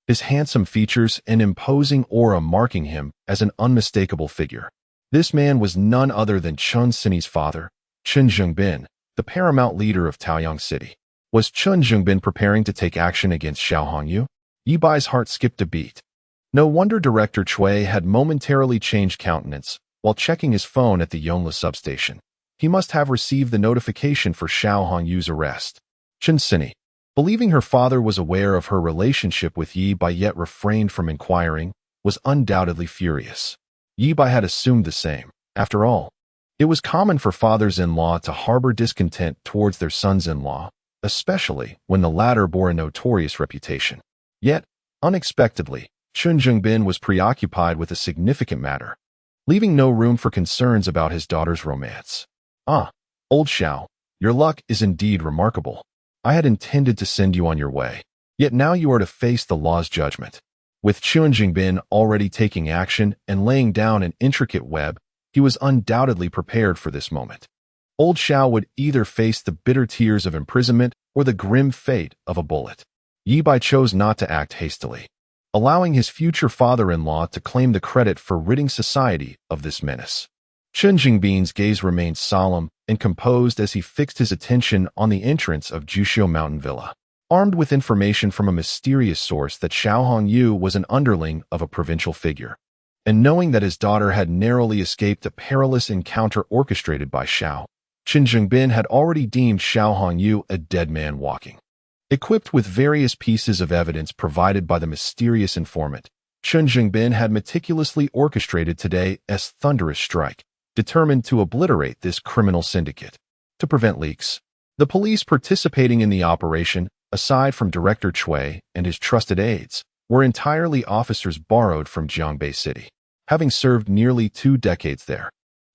his handsome features and imposing aura marking him as an unmistakable figure. This man was none other than Chun Sini's father, Chun Zhengbin, the paramount leader of Taoyang City. Was Chun Zhengbin preparing to take action against Xiao Hongyu? Ye Bai's heart skipped a beat. No wonder Director Chui had momentarily changed countenance while checking his phone at the Yonla substation. He must have received the notification for Xiao Hongyu's arrest. Chun Sini, believing her father was aware of her relationship with Ye Bai yet refrained from inquiring, was undoubtedly furious. Ye Bai had assumed the same. After all, it was common for fathers-in-law to harbor discontent towards their sons-in-law, especially when the latter bore a notorious reputation. Yet, unexpectedly, Chun Zhengbin was preoccupied with a significant matter, leaving no room for concerns about his daughter's romance. "Ah, old Xiao, your luck is indeed remarkable. I had intended to send you on your way, yet now you are to face the law's judgment." With Chun Jingbin already taking action and laying down an intricate web, he was undoubtedly prepared for this moment. Old Xiao would either face the bitter tears of imprisonment or the grim fate of a bullet. Ye Bai chose not to act hastily, allowing his future father-in-law to claim the credit for ridding society of this menace. Chun Jingbin's gaze remained solemn and composed as he fixed his attention on the entrance of Juxiu Mountain Villa. Armed with information from a mysterious source that Xiao Hongyu was an underling of a provincial figure, and knowing that his daughter had narrowly escaped a perilous encounter orchestrated by Xiao, Chun Jingbin had already deemed Xiao Hongyu a dead man walking. Equipped with various pieces of evidence provided by the mysterious informant, Chun Jingbin had meticulously orchestrated today's thunderous strike, determined to obliterate this criminal syndicate. To prevent leaks, the police participating in the operation, aside from Director Chui and his trusted aides, were entirely officers borrowed from Jiangbei City, having served nearly 2 decades there.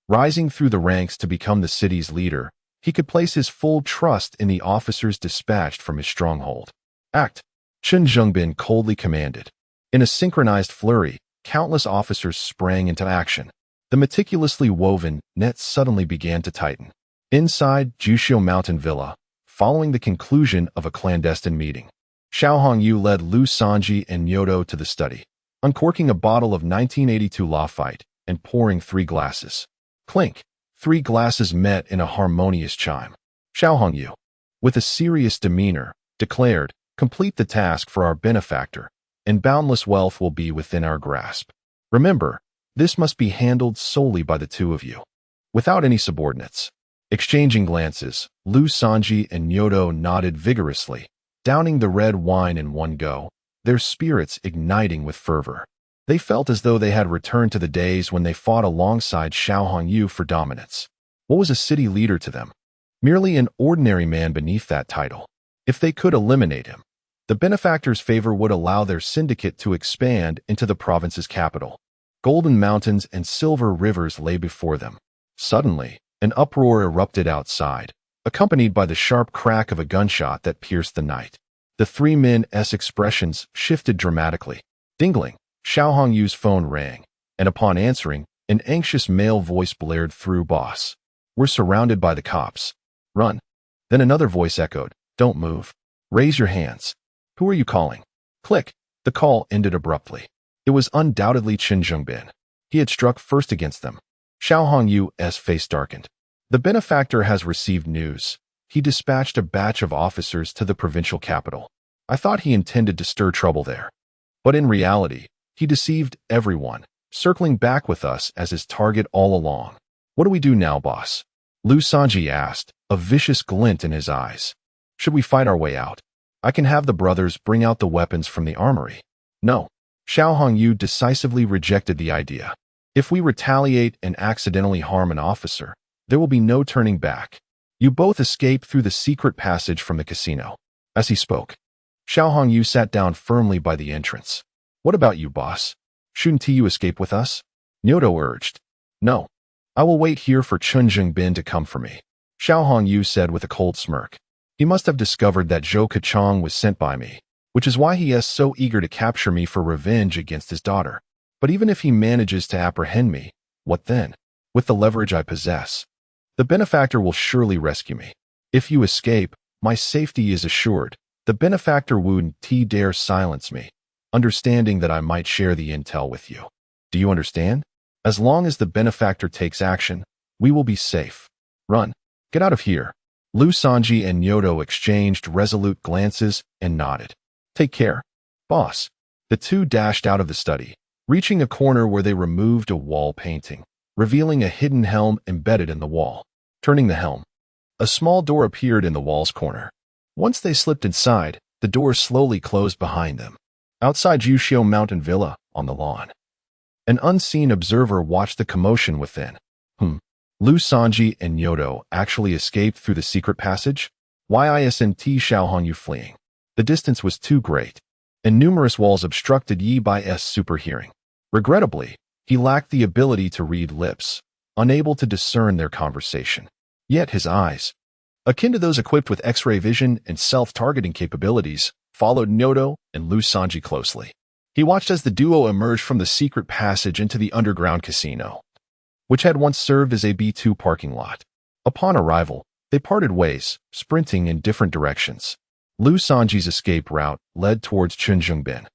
Rising through the ranks to become the city's leader, he could place his full trust in the officers dispatched from his stronghold. "Act!" Chun Zhengbin coldly commanded. In a synchronized flurry, countless officers sprang into action. The meticulously woven net suddenly began to tighten. Inside Juxiu Mountain Villa, following the conclusion of a clandestine meeting, Xiao Hongyu led Lu Sanji and Nyoto to the study, uncorking a bottle of 1982 Lafite and pouring 3 glasses. Clink! 3 glasses met in a harmonious chime. Xiao Hongyu, with a serious demeanor, declared, "Complete the task for our benefactor, and boundless wealth will be within our grasp. Remember, this must be handled solely by the 2 of you, without any subordinates." Exchanging glances, Lu Sanji and Nyoto nodded vigorously, downing the red wine in one go, their spirits igniting with fervor. They felt as though they had returned to the days when they fought alongside Xiao Hongyu for dominance. What was a city leader to them? Merely an ordinary man beneath that title. If they could eliminate him, the benefactor's favor would allow their syndicate to expand into the province's capital. Golden mountains and silver rivers lay before them. Suddenly, an uproar erupted outside, accompanied by the sharp crack of a gunshot that pierced the night. The 3 men's expressions shifted dramatically. Dingling, Xiao Hongyu's phone rang, and upon answering, an anxious male voice blared through. "Boss, we're surrounded by the cops. Run." Then another voice echoed, "Don't move. Raise your hands. Who are you calling?" Click. The call ended abruptly. It was undoubtedly Chun Zhengbin. He had struck first against them. Xiao Hongyu's face darkened. "The benefactor has received news. He dispatched a batch of officers to the provincial capital. I thought he intended to stir trouble there. But in reality, he deceived everyone, circling back with us as his target all along. What do we do now, boss?" Lu Sanji asked, a vicious glint in his eyes. "Should we fight our way out? I can have the brothers bring out the weapons from the armory." "No." Xiao Hongyu decisively rejected the idea. "If we retaliate and accidentally harm an officer, there will be no turning back. You both escape through the secret passage from the casino." As he spoke, Xiao Hongyu sat down firmly by the entrance. "What about you, boss? Shouldn't you escape with us? Nyoto urged. No. I will wait here for Chun Jung-bin to come for me, Xiao Hongyu said with a cold smirk. He must have discovered that Zhou Kachong was sent by me, which is why he is so eager to capture me for revenge against his daughter. But even if he manages to apprehend me, what then? With the leverage I possess, the benefactor will surely rescue me. If you escape, my safety is assured. The benefactor wouldn't dare silence me, understanding that I might share the intel with you. Do you understand? As long as the benefactor takes action, we will be safe. Run. Get out of here. Lu Sanji and Nyoto exchanged resolute glances and nodded. Take care, boss. The two dashed out of the study, reaching a corner where they removed a wall painting, revealing a hidden helm embedded in the wall. Turning the helm, a small door appeared in the wall's corner. Once they slipped inside, the door slowly closed behind them. Outside Jushio Mountain Villa, on the lawn, an unseen observer watched the commotion within. Lu Sanji and Nyoto actually escaped through the secret passage? Why isn't Xiao Hongyu fleeing? The distance was too great, and numerous walls obstructed Ye Bai's super hearing. Regrettably, he lacked the ability to read lips, unable to discern their conversation. Yet his eyes, akin to those equipped with X-ray vision and self-targeting capabilities, followed Nyoto and Lu Sanji closely. He watched as the duo emerged from the secret passage into the underground casino, which had once served as a B2 parking lot. Upon arrival, they parted ways, sprinting in different directions. Lu Sanji's escape route led towards Chunjungbin,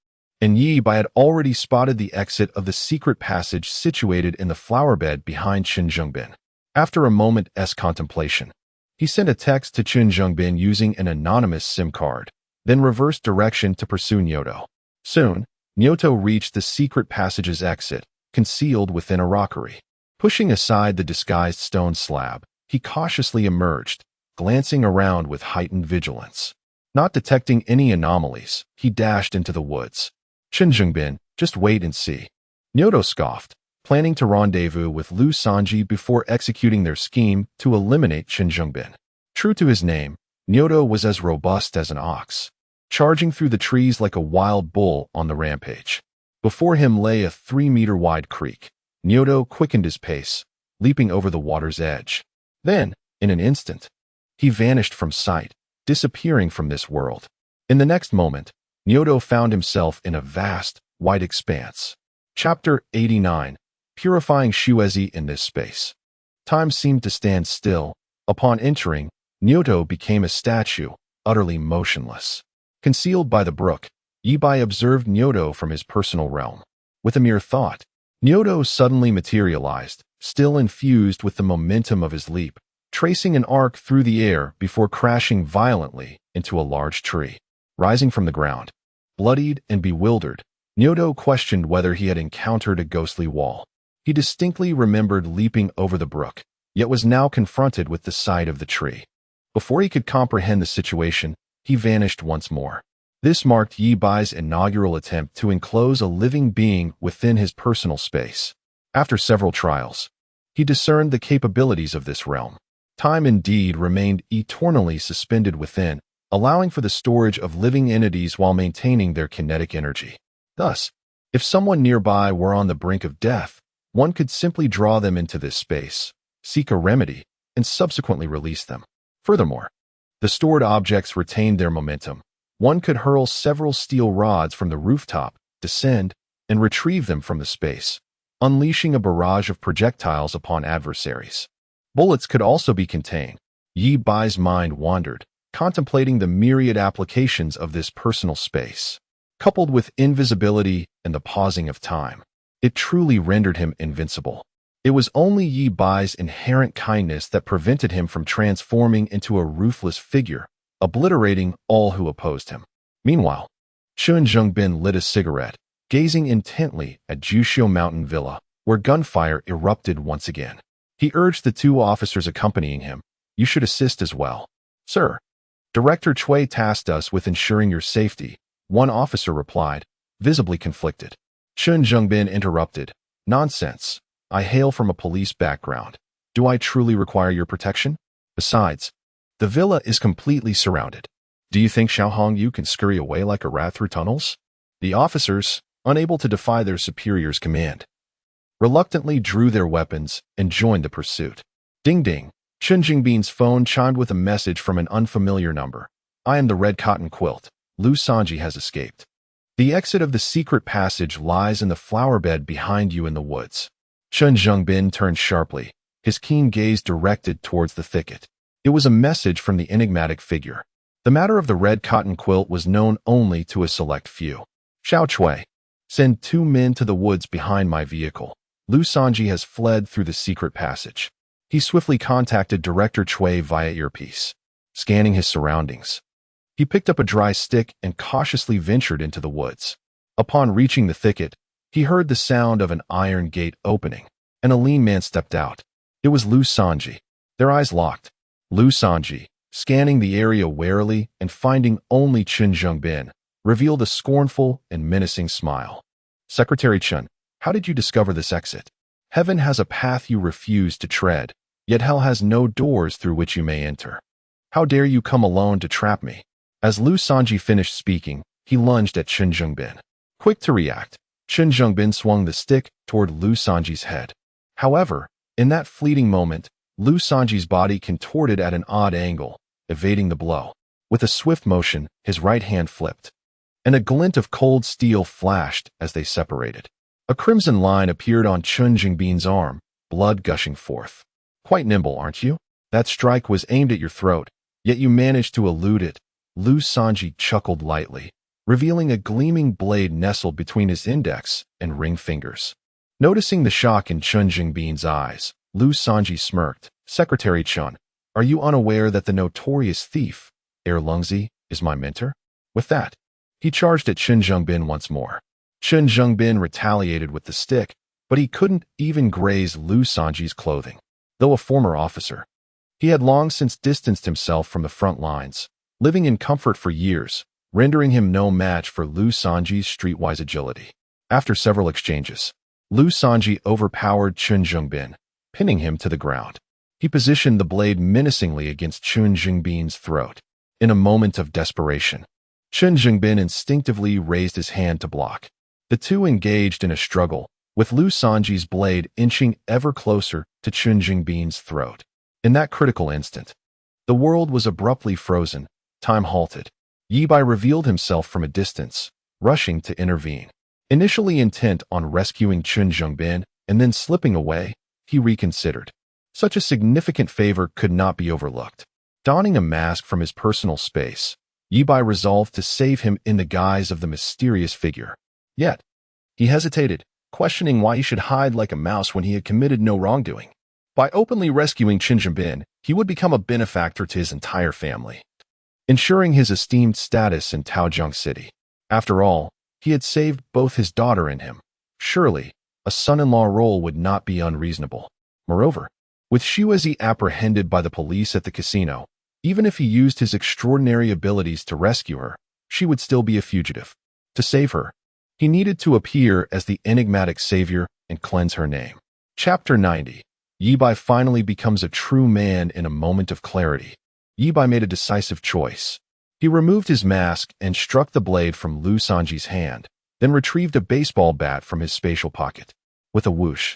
and Ye Bai had already spotted the exit of the secret passage situated in the flower bed behind Chunjungbin. After a moment's contemplation, he sent a text to Chunjungbin using an anonymous SIM card, then reversed direction to pursue Nyoto. Soon, Nyoto reached the secret passage's exit, concealed within a rockery. Pushing aside the disguised stone slab, he cautiously emerged, glancing around with heightened vigilance. Not detecting any anomalies, he dashed into the woods. Chunjungbin, just wait and see. Nyoto scoffed, planning to rendezvous with Lu Sanji before executing their scheme to eliminate Chunjungbin. True to his name, Nyoto was as robust as an ox, charging through the trees like a wild bull on the rampage. Before him lay a 3-meter-wide creek. Nyoto quickened his pace, leaping over the water's edge. Then, in an instant, he vanished from sight, disappearing from this world. In the next moment, Nyoto found himself in a vast, wide expanse. Chapter 89. Purifying Shuezi in this space. Time seemed to stand still. Upon entering, Nyoto became a statue, utterly motionless. Concealed by the brook, Ye Bai observed Nyoto from his personal realm. With a mere thought, Nyoto suddenly materialized, still infused with the momentum of his leap, tracing an arc through the air before crashing violently into a large tree. Rising from the ground, bloodied and bewildered, Nyoto questioned whether he had encountered a ghostly wall. He distinctly remembered leaping over the brook, yet was now confronted with the sight of the tree. Before he could comprehend the situation, he vanished once more. This marked Ye Bai's inaugural attempt to enclose a living being within his personal space. After several trials, he discerned the capabilities of this realm. Time indeed remained eternally suspended within, allowing for the storage of living entities while maintaining their kinetic energy. Thus, if someone nearby were on the brink of death, one could simply draw them into this space, seek a remedy, and subsequently release them. Furthermore, the stored objects retained their momentum. One could hurl several steel rods from the rooftop, descend, and retrieve them from the space, unleashing a barrage of projectiles upon adversaries. Bullets could also be contained. Ye Bai's mind wandered, contemplating the myriad applications of this personal space. Coupled with invisibility and the pausing of time, it truly rendered him invincible. It was only Ye Bai's inherent kindness that prevented him from transforming into a ruthless figure, obliterating all who opposed him. Meanwhile, Chun Jungbin lit a cigarette, gazing intently at Jushio Mountain Villa, where gunfire erupted once again. He urged the two officers accompanying him, "You should assist as well." "Sir, Director Chui tasked us with ensuring your safety," one officer replied, visibly conflicted. Chun Jungbin interrupted, "Nonsense. I hail from a police background. Do I truly require your protection? Besides, the villa is completely surrounded. Do you think Xiao Hongyu can scurry away like a rat through tunnels?" The officers, unable to defy their superior's command, reluctantly drew their weapons and joined the pursuit. Ding ding. Chen Jingbin's phone chimed with a message from an unfamiliar number. I am the red cotton quilt. Lu Sanji has escaped. The exit of the secret passage lies in the flower bed behind you in the woods. Chen Jingbin turned sharply, his keen gaze directed towards the thicket. It was a message from the enigmatic figure. The matter of the red cotton quilt was known only to a select few. Xiao Chui, send 2 men to the woods behind my vehicle. Lu Sanji has fled through the secret passage. He swiftly contacted Director Chui via earpiece, scanning his surroundings. He picked up a dry stick and cautiously ventured into the woods. Upon reaching the thicket, he heard the sound of an iron gate opening, and a lean man stepped out. It was Lu Sanji. Their eyes locked. Lu Sanji, scanning the area warily and finding only Chen Jingbin, revealed a scornful and menacing smile. Secretary Chen, how did you discover this exit? Heaven has a path you refuse to tread, yet hell has no doors through which you may enter. How dare you come alone to trap me? As Lu Sanji finished speaking, he lunged at Chen Jingbin. Quick to react, Chen Jingbin swung the stick toward Lu Sanji's head. However, in that fleeting moment, Lu Sanji's body contorted at an odd angle, evading the blow. With a swift motion, his right hand flipped, and a glint of cold steel flashed as they separated. A crimson line appeared on Chen Jingbin's arm, blood gushing forth. Quite nimble, aren't you? That strike was aimed at your throat, yet you managed to elude it. Lu Sanji chuckled lightly, revealing a gleaming blade nestled between his index and ring fingers. Noticing the shock in Chen Jingbin's eyes, Lu Sanji smirked. Secretary Chen, are you unaware that the notorious thief, Lungzi, is my mentor? With that, he charged at Chen Jingbin once more. Chen Jingbin retaliated with the stick, but he couldn't even graze Lu Sanji's clothing. Though a former officer, he had long since distanced himself from the front lines, living in comfort for years, rendering him no match for Lu Sanji's streetwise agility. After several exchanges, Lu Sanji overpowered Chen Jingbin, pinning him to the ground. He positioned the blade menacingly against Chen Jingbin's throat. In a moment of desperation, Chen Jingbin instinctively raised his hand to block. The two engaged in a struggle, with Lu Sanji's blade inching ever closer to Chen Jingbin's throat. In that critical instant, the world was abruptly frozen. Time halted. Ye Bai revealed himself from a distance, rushing to intervene. Initially intent on rescuing Chen Jingbin and then slipping away, he reconsidered. Such a significant favor could not be overlooked. Donning a mask from his personal space, Ye Bai resolved to save him in the guise of the mysterious figure. Yet, he hesitated, questioning why he should hide like a mouse when he had committed no wrongdoing. By openly rescuing Chen Jingbin, he would become a benefactor to his entire family, ensuring his esteemed status in Taozhong City. After all, he had saved both his daughter and him. Surely, a son-in-law role would not be unreasonable. Moreover, with Xuezi apprehended by the police at the casino, even if he used his extraordinary abilities to rescue her, she would still be a fugitive. To save her, he needed to appear as the enigmatic savior and cleanse her name. Chapter 90. Ye Bai finally becomes a true man in a moment of clarity. Ye Bai made a decisive choice. He removed his mask and struck the blade from Lu Sanji's hand, then retrieved a baseball bat from his spatial pocket. With a whoosh,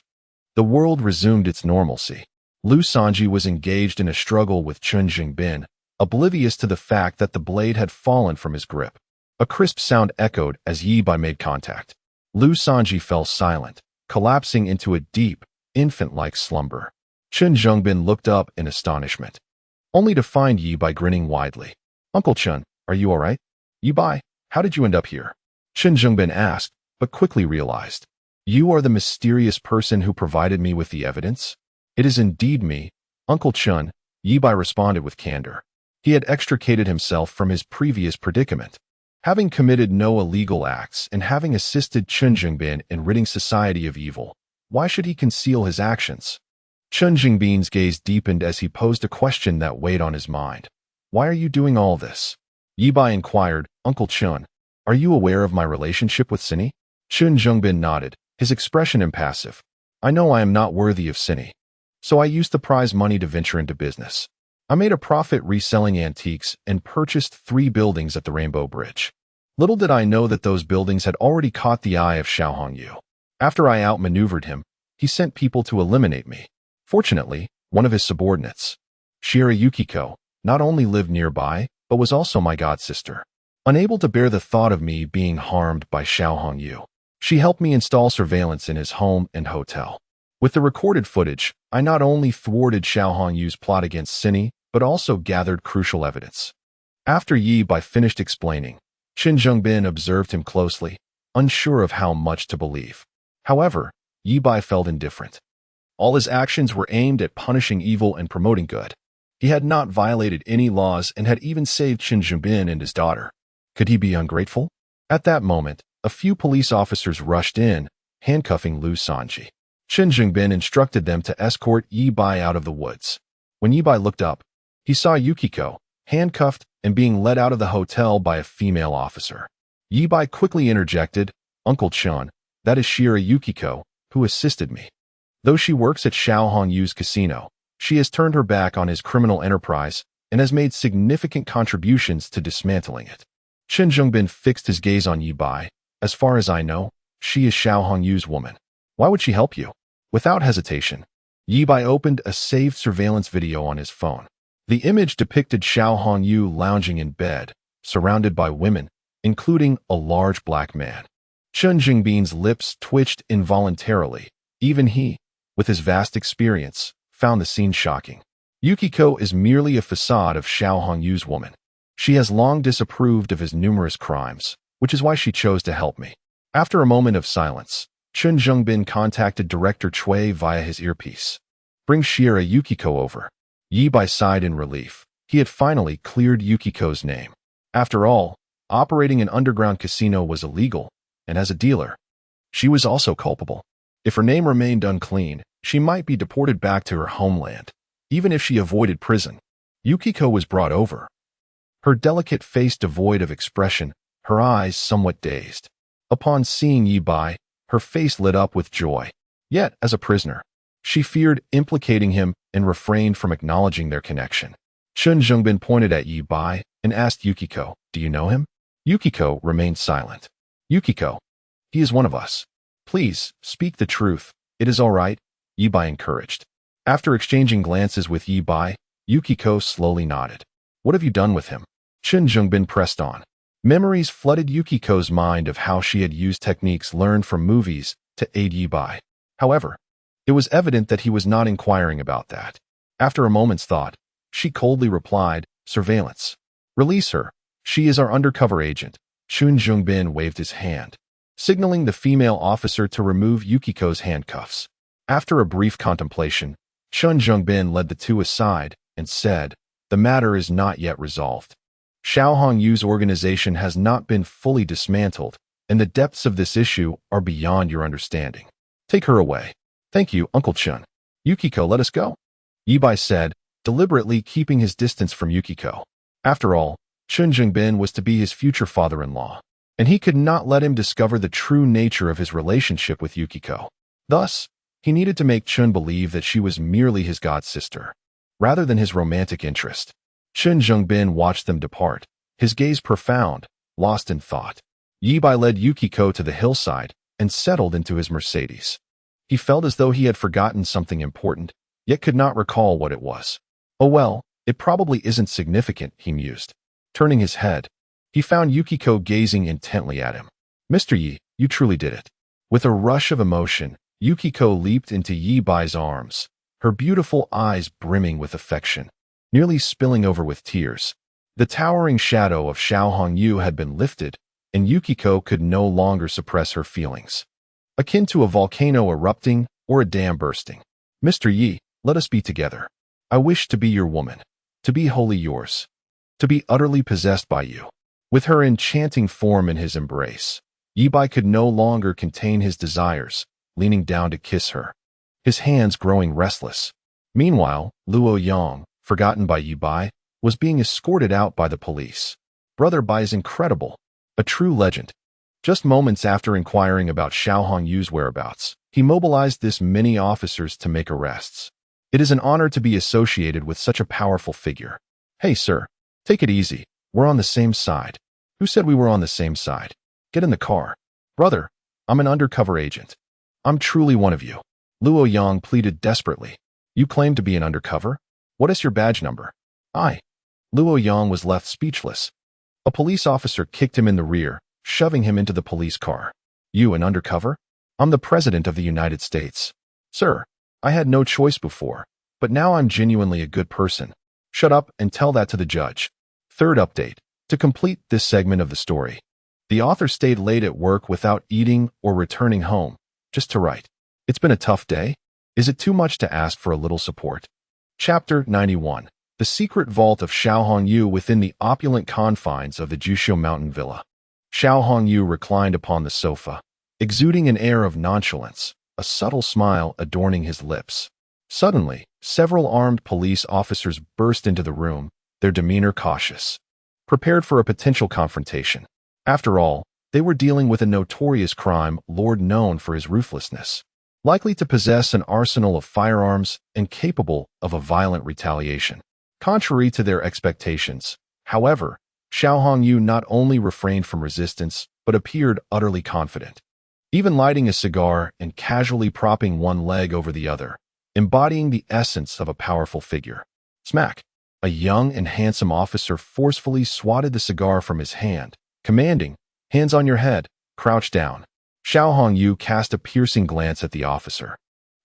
the world resumed its normalcy. Lu Sanji was engaged in a struggle with Chen Jingbin, oblivious to the fact that the blade had fallen from his grip. A crisp sound echoed as Ye Bai made contact. Lu Sanji fell silent, collapsing into a deep, infant-like slumber. Chen Jingbin looked up in astonishment, only to find Ye Bai grinning widely. Uncle Chen, are you all right? Ye Bai, how did you end up here? Chen Jingbin asked, but quickly realized. You are the mysterious person who provided me with the evidence? It is indeed me, Uncle Chen, Ye Bai responded with candor. He had extricated himself from his previous predicament. Having committed no illegal acts and having assisted Chen Jingbin in ridding society of evil, why should he conceal his actions? Chen Jingbin's gaze deepened as he posed a question that weighed on his mind. Why are you doing all this? Ye Bai inquired. Uncle Chen, are you aware of my relationship with Cindy? Chen Jingbin nodded, his expression impassive. I know I am not worthy of Cindy, so I used the prize money to venture into business. I made a profit reselling antiques and purchased 3 buildings at the Rainbow Bridge. Little did I know that those buildings had already caught the eye of Xiao Hongyu. After I outmaneuvered him, he sent people to eliminate me. Fortunately, one of his subordinates, Shira Yukiko, not only lived nearby, but was also my godsister. Unable to bear the thought of me being harmed by Xiao Hongyu, she helped me install surveillance in his home and hotel. With the recorded footage, I not only thwarted Xiao Hongyu's plot against Cine, but also gathered crucial evidence. After Ye Bai finished explaining, Qin Zhengbin observed him closely, unsure of how much to believe. However, Ye Bai felt indifferent. All his actions were aimed at punishing evil and promoting good. He had not violated any laws and had even saved Qin Zhengbin and his daughter. Could he be ungrateful? At that moment, a few police officers rushed in, handcuffing Lu Sanji. Qin Zhengbin instructed them to escort Ye Bai out of the woods. When Ye Bai looked up, he saw Yukiko, handcuffed and being led out of the hotel by a female officer. Ye Bai quickly interjected, "Uncle Chun, that is Shira Yukiko, who assisted me. Though she works at Xiao Hongyu's casino, she has turned her back on his criminal enterprise and has made significant contributions to dismantling it." Qin Zhengbin fixed his gaze on Ye Bai. "As far as I know, she is Xiao Hongyu's woman. Why would she help you?" Without hesitation, Ye Bai opened a saved surveillance video on his phone. The image depicted Xiao Hongyu lounging in bed, surrounded by women, including a large black man. Qin Zhengbin's lips twitched involuntarily. Even he, with his vast experience, found the scene shocking. Yukiko is merely a facade of Xiao Hongyu's woman. She has long disapproved of his numerous crimes, which is why she chose to help me. After a moment of silence, Qin Zhengbin contacted Director Cui via his earpiece. "Bring Shira Yukiko over." Ye Bai sighed in relief. He had finally cleared Yukiko's name. After all, operating an underground casino was illegal, and as a dealer, she was also culpable. If her name remained unclean, she might be deported back to her homeland, even if she avoided prison. Yukiko was brought over, her delicate face devoid of expression, her eyes somewhat dazed. Upon seeing Ye Bai, her face lit up with joy. Yet, as a prisoner, she feared implicating him and refrained from acknowledging their connection. Qin Zhengbin pointed at Ye Bai and asked Yukiko, "Do you know him?" Yukiko remained silent. "Yukiko, he is one of us. Please, speak the truth. It is all right," Ye Bai encouraged. After exchanging glances with Ye Bai, Yukiko slowly nodded. "What have you done with him?" Qin Zhengbin pressed on. Memories flooded Yukiko's mind of how she had used techniques learned from movies to aid Ye Bai. However, it was evident that he was not inquiring about that. After a moment's thought, she coldly replied, "Surveillance. Release her. She is our undercover agent." Qin Zhengbin waved his hand, signaling the female officer to remove Yukiko's handcuffs. After a brief contemplation, Qin Zhengbin led the two aside and said, "The matter is not yet resolved. Xiao Hongyu's organization has not been fully dismantled, and the depths of this issue are beyond your understanding. Take her away." "Thank you, Uncle Chun." "Yukiko, let us go," Ye Bai said, deliberately keeping his distance from Yukiko. After all, Qin Zhengbin was to be his future father-in-law, and he could not let him discover the true nature of his relationship with Yukiko. Thus, he needed to make Qin believe that she was merely his godsister, rather than his romantic interest. Qin Zhengbin watched them depart, his gaze profound, lost in thought. Ye Bai led Yukiko to the hillside and settled into his Mercedes. He felt as though he had forgotten something important, yet could not recall what it was. "Oh well, it probably isn't significant," he mused. Turning his head, he found Yukiko gazing intently at him. "Mr. Yi, you truly did it." With a rush of emotion, Yukiko leaped into Ye Bai's arms, her beautiful eyes brimming with affection, nearly spilling over with tears. The towering shadow of Xiao Hongyu had been lifted, and Yukiko could no longer suppress her feelings. Akin to a volcano erupting or a dam bursting. "Mr. Yi, let us be together. I wish to be your woman, to be wholly yours, to be utterly possessed by you." With her enchanting form in his embrace, Ye Bai could no longer contain his desires, leaning down to kiss her, his hands growing restless. Meanwhile, Luo Yang, forgotten by Ye Bai, was being escorted out by the police. Brother Bai is incredible, a true legend. Just moments after inquiring about Xiao Hongyu's whereabouts, he mobilized this many officers to make arrests. It is an honor to be associated with such a powerful figure. "Hey sir, take it easy, we're on the same side." Who said we were on the same side? Get in the car. Brother, I'm an undercover agent. I'm truly one of you. Luo Yang pleaded desperately. You claim to be an undercover? What is your badge number? Luo Yang was left speechless. A police officer kicked him in the rear, shoving him into the police car. You an undercover? I'm the President of the United States. Sir, I had no choice before, but now I'm genuinely a good person. Shut up and tell that to the judge. Third update. To complete this segment of the story, the author stayed late at work without eating or returning home, just to write. It's been a tough day. Is it too much to ask for a little support? Chapter 91. The secret vault of Xiao Hongyu within the opulent confines of the Jushu Mountain Villa. Xiao Hongyu reclined upon the sofa, exuding an air of nonchalance, a subtle smile adorning his lips. Suddenly, several armed police officers burst into the room, their demeanor cautious, prepared for a potential confrontation. After all, they were dealing with a notorious crime lord known for his ruthlessness, likely to possess an arsenal of firearms and capable of a violent retaliation. Contrary to their expectations, however, Xiao Hongyu not only refrained from resistance, but appeared utterly confident, even lighting a cigar and casually propping one leg over the other, embodying the essence of a powerful figure. Smack! A young and handsome officer forcefully swatted the cigar from his hand, commanding, "Hands on your head, crouch down." Xiao Hongyu cast a piercing glance at the officer,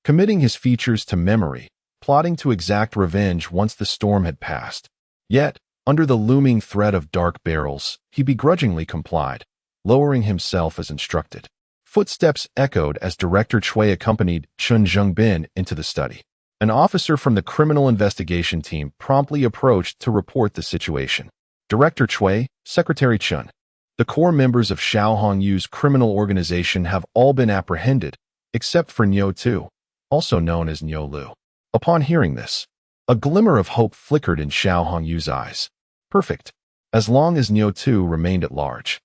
committing his features to memory, plotting to exact revenge once the storm had passed. Yet, under the looming threat of dark barrels, he begrudgingly complied, lowering himself as instructed. Footsteps echoed as Director Chui accompanied Chun Zhengbin into the study. An officer from the criminal investigation team promptly approached to report the situation. Director Chui, Secretary Chun. The core members of Xiao Hongyu's criminal organization have all been apprehended, except for Niu Tu, also known as Niu Lu. Upon hearing this, a glimmer of hope flickered in Xiao Hongyu's eyes. Perfect. As long as Niu Tu remained at large,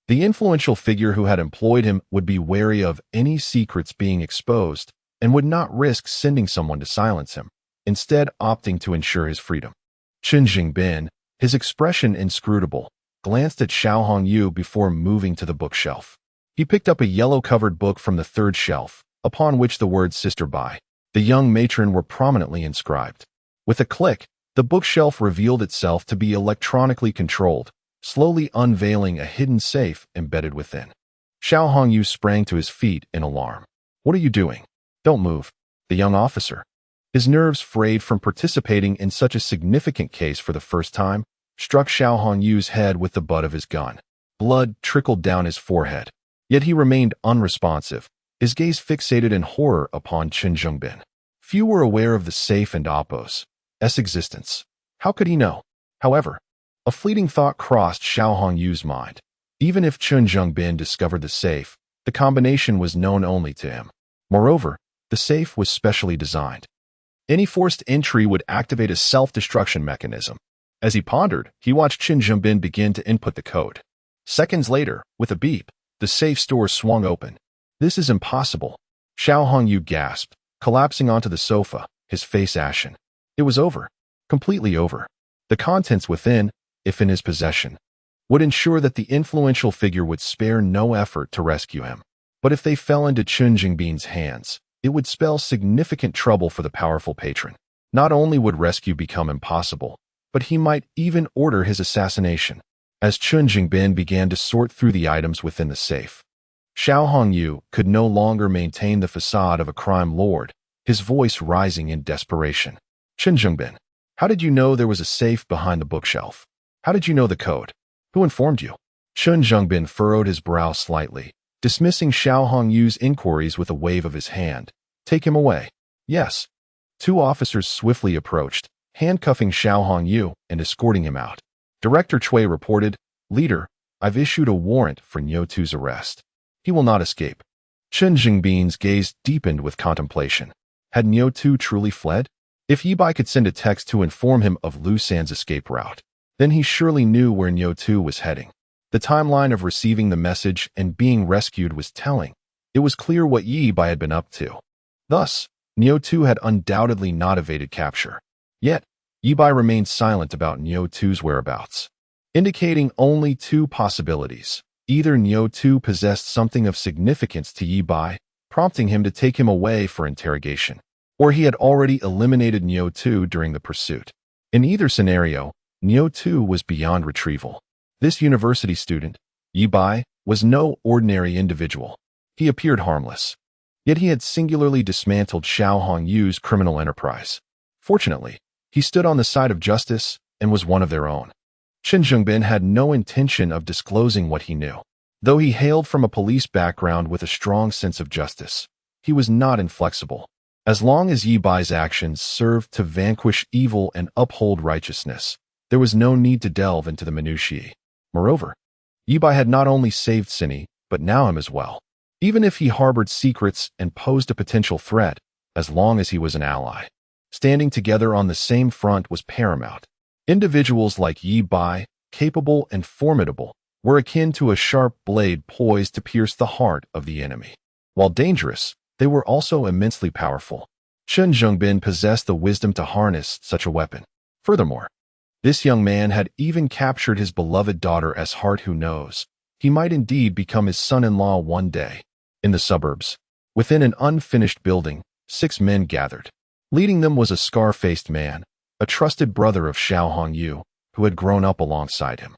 the influential figure who had employed him would be wary of any secrets being exposed and would not risk sending someone to silence him, instead opting to ensure his freedom. Chen Jingbin, his expression inscrutable, glanced at Xiao Hongyu before moving to the bookshelf. He picked up a yellow-covered book from the third shelf, upon which the words Sister Bai, the young matron, were prominently inscribed. With a click, the bookshelf revealed itself to be electronically controlled, slowly unveiling a hidden safe embedded within. Xiao Hongyu sprang to his feet in alarm. "What are you doing? Don't move." The young officer, his nerves frayed from participating in such a significant case for the first time, struck Xiao Hongyu's head with the butt of his gun. Blood trickled down his forehead, yet he remained unresponsive, his gaze fixated in horror upon Chen Zhengbin. Few were aware of the safe and Oppo's existence. How could he know? However, a fleeting thought crossed Xiao Hongyu's mind. Even if Chen Zhengbin discovered the safe, the combination was known only to him. Moreover, the safe was specially designed. Any forced entry would activate a self-destruction mechanism. As he pondered, he watched Chen Zhengbin begin to input the code. Seconds later, with a beep, the safe door swung open. "This is impossible." Xiao Hongyu gasped, collapsing onto the sofa, his face ashen. It was over. Completely over. The contents within, if in his possession, would ensure that the influential figure would spare no effort to rescue him. But if they fell into Chen Jingbin's hands, it would spell significant trouble for the powerful patron. Not only would rescue become impossible, but he might even order his assassination. As Chen Jingbin began to sort through the items within the safe, Xiao Hongyu could no longer maintain the facade of a crime lord, his voice rising in desperation. "Chen Jingbin, how did you know there was a safe behind the bookshelf? How did you know the code? Who informed you?" Chen Zhengbin furrowed his brow slightly, dismissing Xiao Hongyu's inquiries with a wave of his hand. "Take him away." "Yes." Two officers swiftly approached, handcuffing Xiao Hongyu and escorting him out. Director Chui reported, "Leader, I've issued a warrant for Niu Tu's arrest. He will not escape." Chen Jingbin's gaze deepened with contemplation. Had Niu Tu truly fled? If Ye Bai could send a text to inform him of Lu San's escape route, then he surely knew where Niu Tu was heading. The timeline of receiving the message and being rescued was telling. It was clear what Ye Bai had been up to. Thus, Niu Tu had undoubtedly not evaded capture. Yet, Ye Bai remained silent about Niu Tu's whereabouts. indicating only two possibilities. Either Neo 2 possessed something of significance to Ye Bai, prompting him to take him away for interrogation, or he had already eliminated Neo 2 during the pursuit. In either scenario, Neo 2 was beyond retrieval. This university student, Ye Bai, was no ordinary individual. He appeared harmless. Yet he had singularly dismantled Xiao Hongyu's criminal enterprise. Fortunately, he stood on the side of justice and was one of their own. Chen Zhengbin had no intention of disclosing what he knew. Though he hailed from a police background with a strong sense of justice, he was not inflexible. As long as Ye Bai's actions served to vanquish evil and uphold righteousness, there was no need to delve into the minutiae. Moreover, Ye Bai had not only saved Cinny, but now him as well. Even if he harbored secrets and posed a potential threat, as long as he was an ally, standing together on the same front was paramount. Individuals like Ye Bai, capable and formidable, were akin to a sharp blade poised to pierce the heart of the enemy. While dangerous, they were also immensely powerful. Chen Zhengbin possessed the wisdom to harness such a weapon. Furthermore, this young man had even captured his beloved daughter as heart who knows. He might indeed become his son-in-law one day. In the suburbs, within an unfinished building, 6 men gathered. Leading them was a scar-faced man, a trusted brother of Xiao Hongyu, who had grown up alongside him.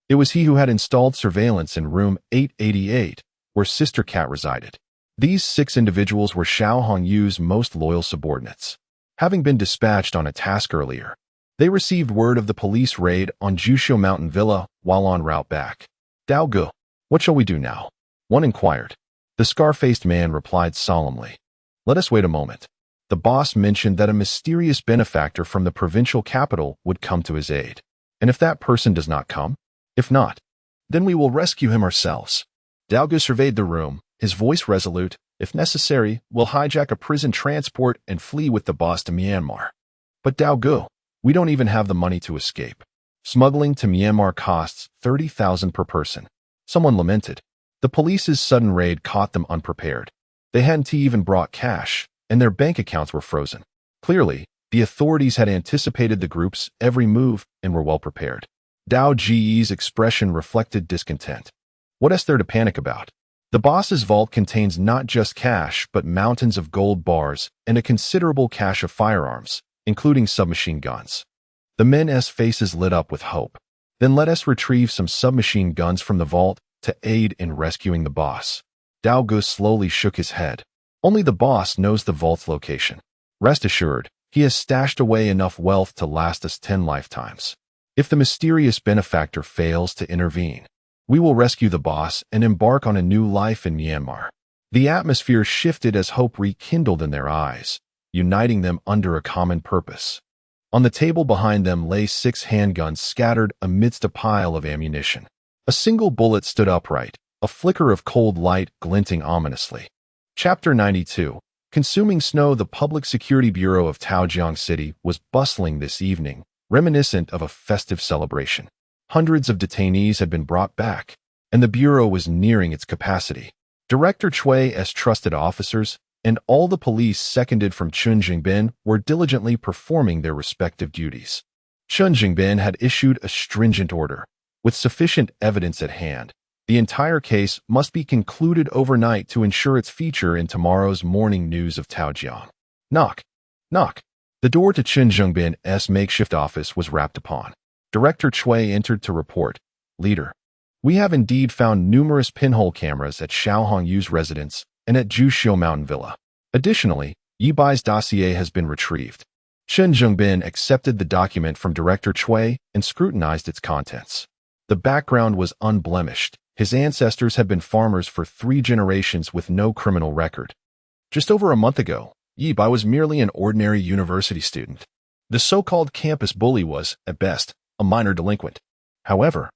It was he who had installed surveillance in room 888, where Sister Cat resided. These 6 individuals were Xiao Hongyu's most loyal subordinates. Having been dispatched on a task earlier, they received word of the police raid on Jushu Mountain Villa while en route back. Dao Gu, what shall we do now? One inquired. The scar-faced man replied solemnly. Let us wait a moment. The boss mentioned that a mysterious benefactor from the provincial capital would come to his aid. And if that person does not come? If not, then we will rescue him ourselves. Dao Gu surveyed the room, his voice resolute. If necessary, we'll hijack a prison transport and flee with the boss to Myanmar. But Dao Gu, we don't even have the money to escape. Smuggling to Myanmar costs 30,000 per person. Someone lamented. The police's sudden raid caught them unprepared. They hadn't even brought cash, and their bank accounts were frozen. Clearly, the authorities had anticipated the group's every move and were well prepared. Dao Ji's expression reflected discontent. What is there to panic about? The boss's vault contains not just cash, but mountains of gold bars and a considerable cache of firearms, including submachine guns. The men's faces lit up with hope. Then let us retrieve some submachine guns from the vault to aid in rescuing the boss. Dao Gu slowly shook his head. Only the boss knows the vault's location. Rest assured, he has stashed away enough wealth to last us 10 lifetimes. If the mysterious benefactor fails to intervene, we will rescue the boss and embark on a new life in Myanmar. The atmosphere shifted as hope rekindled in their eyes, uniting them under a common purpose. On the table behind them lay 6 handguns scattered amidst a pile of ammunition. A single bullet stood upright, a flicker of cold light glinting ominously. Chapter 92. Consuming snow. The Public Security Bureau of Taojiang City was bustling this evening, reminiscent of a festive celebration. Hundreds of detainees had been brought back, and the bureau was nearing its capacity. Director Chui's trusted officers and all the police seconded from Chen Zhengbin were diligently performing their respective duties. Chen Zhengbin had issued a stringent order. With sufficient evidence at hand, the entire case must be concluded overnight to ensure its feature in tomorrow's morning news of Taojiang. Knock. Knock. The door to Chen Zhengbin's makeshift office was rapped upon. Director Chui entered to report, Leader, we have indeed found numerous pinhole cameras at Xiao Hongyu's residence and at Jushu Mountain Villa. Additionally, Ye Bai's dossier has been retrieved. Chen Zhengbin accepted the document from Director Chui and scrutinized its contents. The background was unblemished. His ancestors had been farmers for 3 generations with no criminal record. Just over a month ago, Ye Bai was merely an ordinary university student. The so-called campus bully was, at best, a minor delinquent. However,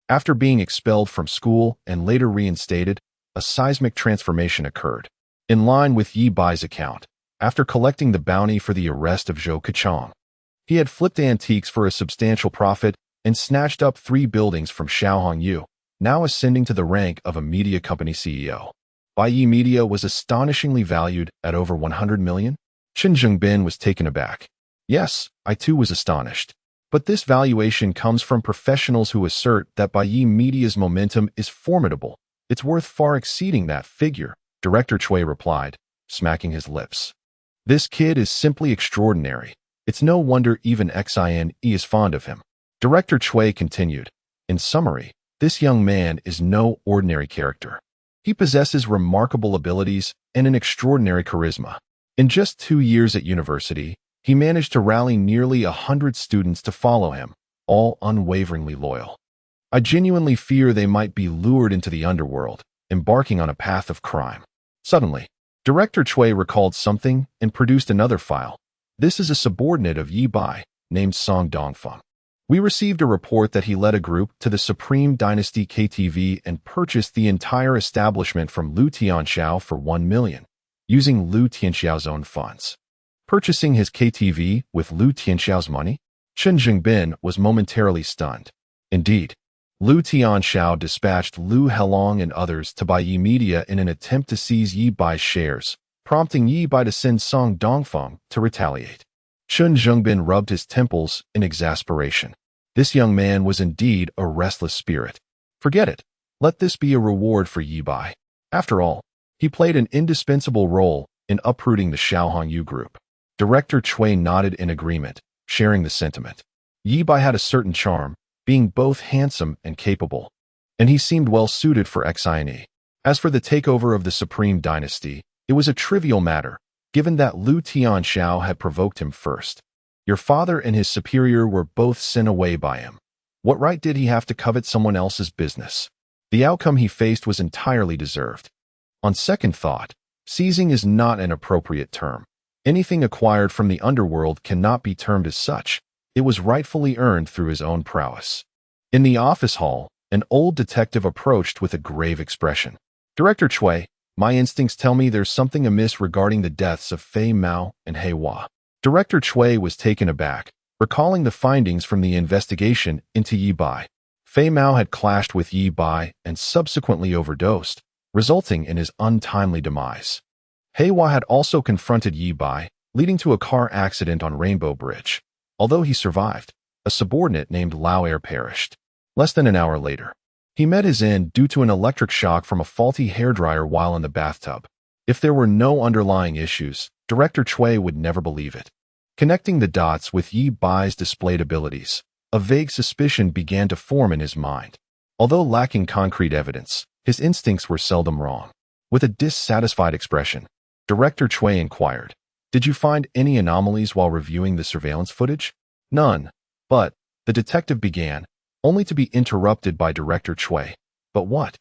after being expelled from school and later reinstated, a seismic transformation occurred. In line with Ye Bai's account, after collecting the bounty for the arrest of Zhou Kachang, he had flipped antiques for a substantial profit and snatched up 3 buildings from Xiao Hongyu, now ascending to the rank of a media company CEO. Bai Yi Media was astonishingly valued at over 100 million. Chen Zhengbin was taken aback. Yes, I too was astonished. But this valuation comes from professionals who assert that Bai Media's momentum is formidable. It's worth far exceeding that figure, Director Chui replied, smacking his lips. This kid is simply extraordinary. It's no wonder even XINE is fond of him. Director Chui continued, in summary, this young man is no ordinary character. He possesses remarkable abilities and an extraordinary charisma. In just 2 years at university, he managed to rally nearly 100 students to follow him, all unwaveringly loyal. I genuinely fear they might be lured into the underworld, embarking on a path of crime. Suddenly, Director Chui recalled something and produced another file. This is a subordinate of Ye Bai, named Song Dongfeng. We received a report that he led a group to the Supreme Dynasty KTV and purchased the entire establishment from Liu Tianxiao for 1 million, using Liu Tianxiao's own funds. Purchasing his KTV with Liu Tianxiao's money? Chen Jingbin was momentarily stunned. Indeed, Liu Tianxiao dispatched Liu Helong and others to buy Ye Media in an attempt to seize Ye Bai's shares, prompting Ye Bai to send Song Dongfeng to retaliate. Chen Jingbin rubbed his temples in exasperation. This young man was indeed a restless spirit. Forget it. Let this be a reward for Ye Bai. After all, he played an indispensable role in uprooting the Xiaohongyu group. Director Chui nodded in agreement, sharing the sentiment. Ye Bai had a certain charm, being both handsome and capable, and he seemed well suited for XINE. As for the takeover of the Supreme Dynasty, it was a trivial matter, given that Liu Tianxiao had provoked him first. Your father and his superior were both sent away by him. What right did he have to covet someone else's business? The outcome he faced was entirely deserved. On second thought, seizing is not an appropriate term. Anything acquired from the underworld cannot be termed as such. It was rightfully earned through his own prowess. In the office hall, an old detective approached with a grave expression. Director Chui, my instincts tell me there's something amiss regarding the deaths of Fei Mao and He Hua. Director Chui was taken aback, recalling the findings from the investigation into Ye Bai. Fei Mao had clashed with Ye Bai and subsequently overdosed, resulting in his untimely demise. He Hua had also confronted Ye Bai, leading to a car accident on Rainbow Bridge. Although he survived, a subordinate named Lao Er perished. Less than an hour later, he met his end due to an electric shock from a faulty hairdryer while in the bathtub. If there were no underlying issues, Director Chui would never believe it. Connecting the dots with Ye Bai's displayed abilities, a vague suspicion began to form in his mind. Although lacking concrete evidence, his instincts were seldom wrong. With a dissatisfied expression, Director Chui inquired, did you find any anomalies while reviewing the surveillance footage? None. But, the detective began, only to be interrupted by Director Chui. But what?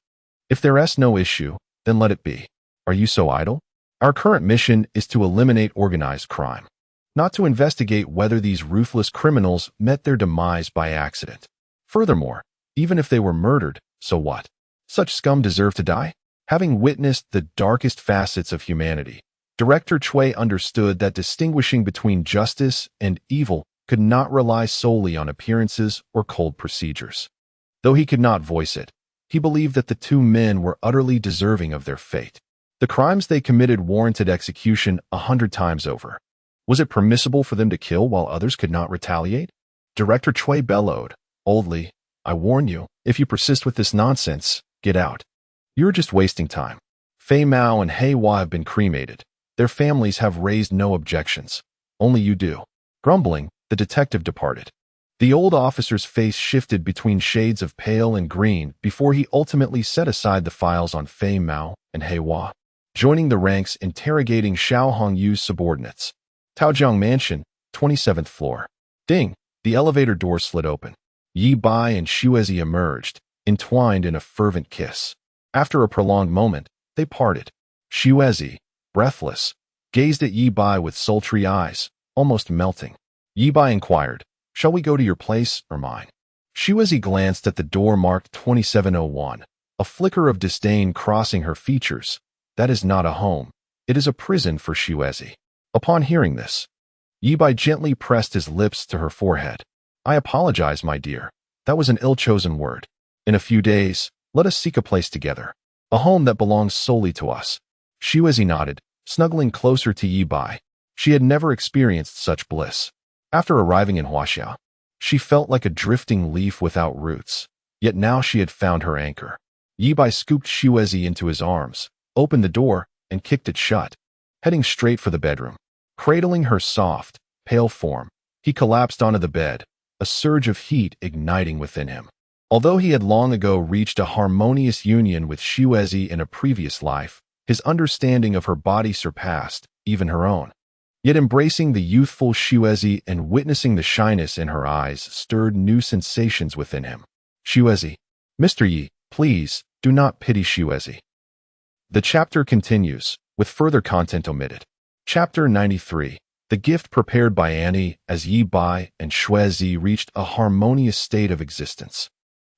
If there's no issue, then let it be. Are you so idle? Our current mission is to eliminate organized crime, not to investigate whether these ruthless criminals met their demise by accident. Furthermore, even if they were murdered, so what? Such scum deserve to die? Having witnessed the darkest facets of humanity, Director Chui understood that distinguishing between justice and evil could not rely solely on appearances or cold procedures. Though he could not voice it, he believed that the two men were utterly deserving of their fate. The crimes they committed warranted execution 100 times over. Was it permissible for them to kill while others could not retaliate? Director Chui bellowed, boldly, I warn you, if you persist with this nonsense, get out. You're just wasting time. Fei Mao and He Hua have been cremated. Their families have raised no objections. Only you do. Grumbling, the detective departed. The old officer's face shifted between shades of pale and green before he ultimately set aside the files on Fei Mao and He Hua, joining the ranks interrogating Xiaohongyu's subordinates. Taojiang Mansion, 27th floor. Ding! The elevator door slid open. Ye Bai and Xuezi emerged, entwined in a fervent kiss. After a prolonged moment, they parted. Xuezi, breathless, gazed at Ye Bai with sultry eyes, almost melting. Ye Bai inquired, shall we go to your place or mine? Xuezi glanced at the door marked 2701, a flicker of disdain crossing her features. That is not a home. It is a prison for Xuezi. Upon hearing this, Ye Bai gently pressed his lips to her forehead. I apologize, my dear. That was an ill-chosen word. In a few days, let us seek a place together. A home that belongs solely to us. Xuezi nodded, snuggling closer to Ye Bai. She had never experienced such bliss. After arriving in Huaxia, She felt like a drifting leaf without roots, yet now she had found her anchor. Ye Bai scooped Shuezi into his arms, opened the door, and kicked it shut, heading straight for the bedroom. Cradling her soft, pale form, he collapsed onto the bed, a surge of heat igniting within him. Although he had long ago reached a harmonious union with Shuezi in a previous life, his understanding of her body surpassed even her own. Yet embracing the youthful Shuezi and witnessing the shyness in her eyes stirred new sensations within him. Shuezi, Mr. Yi, please, do not pity Shuezi. The chapter continues, with further content omitted. Chapter 93. The gift prepared by Annie as Ye Bai and Shuezi reached a harmonious state of existence.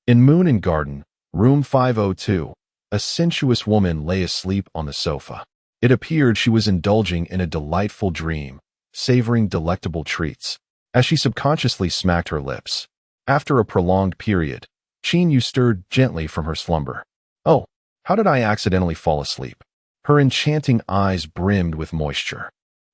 In Moon and Garden, room 502, a sensuous woman lay asleep on the sofa. It appeared she was indulging in a delightful dream, savoring delectable treats, as she subconsciously smacked her lips. After a prolonged period, Qin Yu stirred gently from her slumber. Oh, how did I accidentally fall asleep? Her enchanting eyes brimmed with moisture.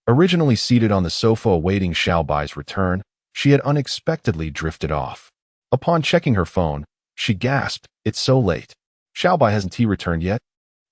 Originally seated on the sofa awaiting Xiao Bai's return, she had unexpectedly drifted off. Upon checking her phone, she gasped, "It's so late. Xiao Bai hasn't he returned yet?"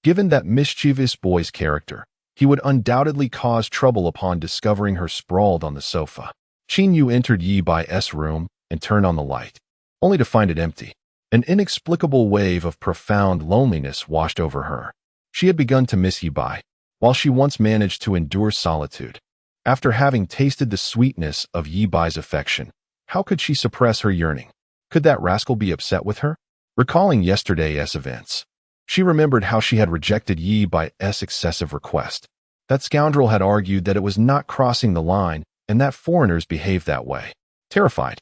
Given that mischievous boy's character, he would undoubtedly cause trouble upon discovering her sprawled on the sofa. Qin Yu entered Ye Bai's room and turned on the light, only to find it empty. An inexplicable wave of profound loneliness washed over her. She had begun to miss Ye Bai, while she once managed to endure solitude. After having tasted the sweetness of Ye Bai's affection, how could she suppress her yearning? Could that rascal be upset with her? Recalling yesterday's events, she remembered how she had rejected Ye Bai's excessive request. That scoundrel had argued that it was not crossing the line and that foreigners behaved that way. Terrified,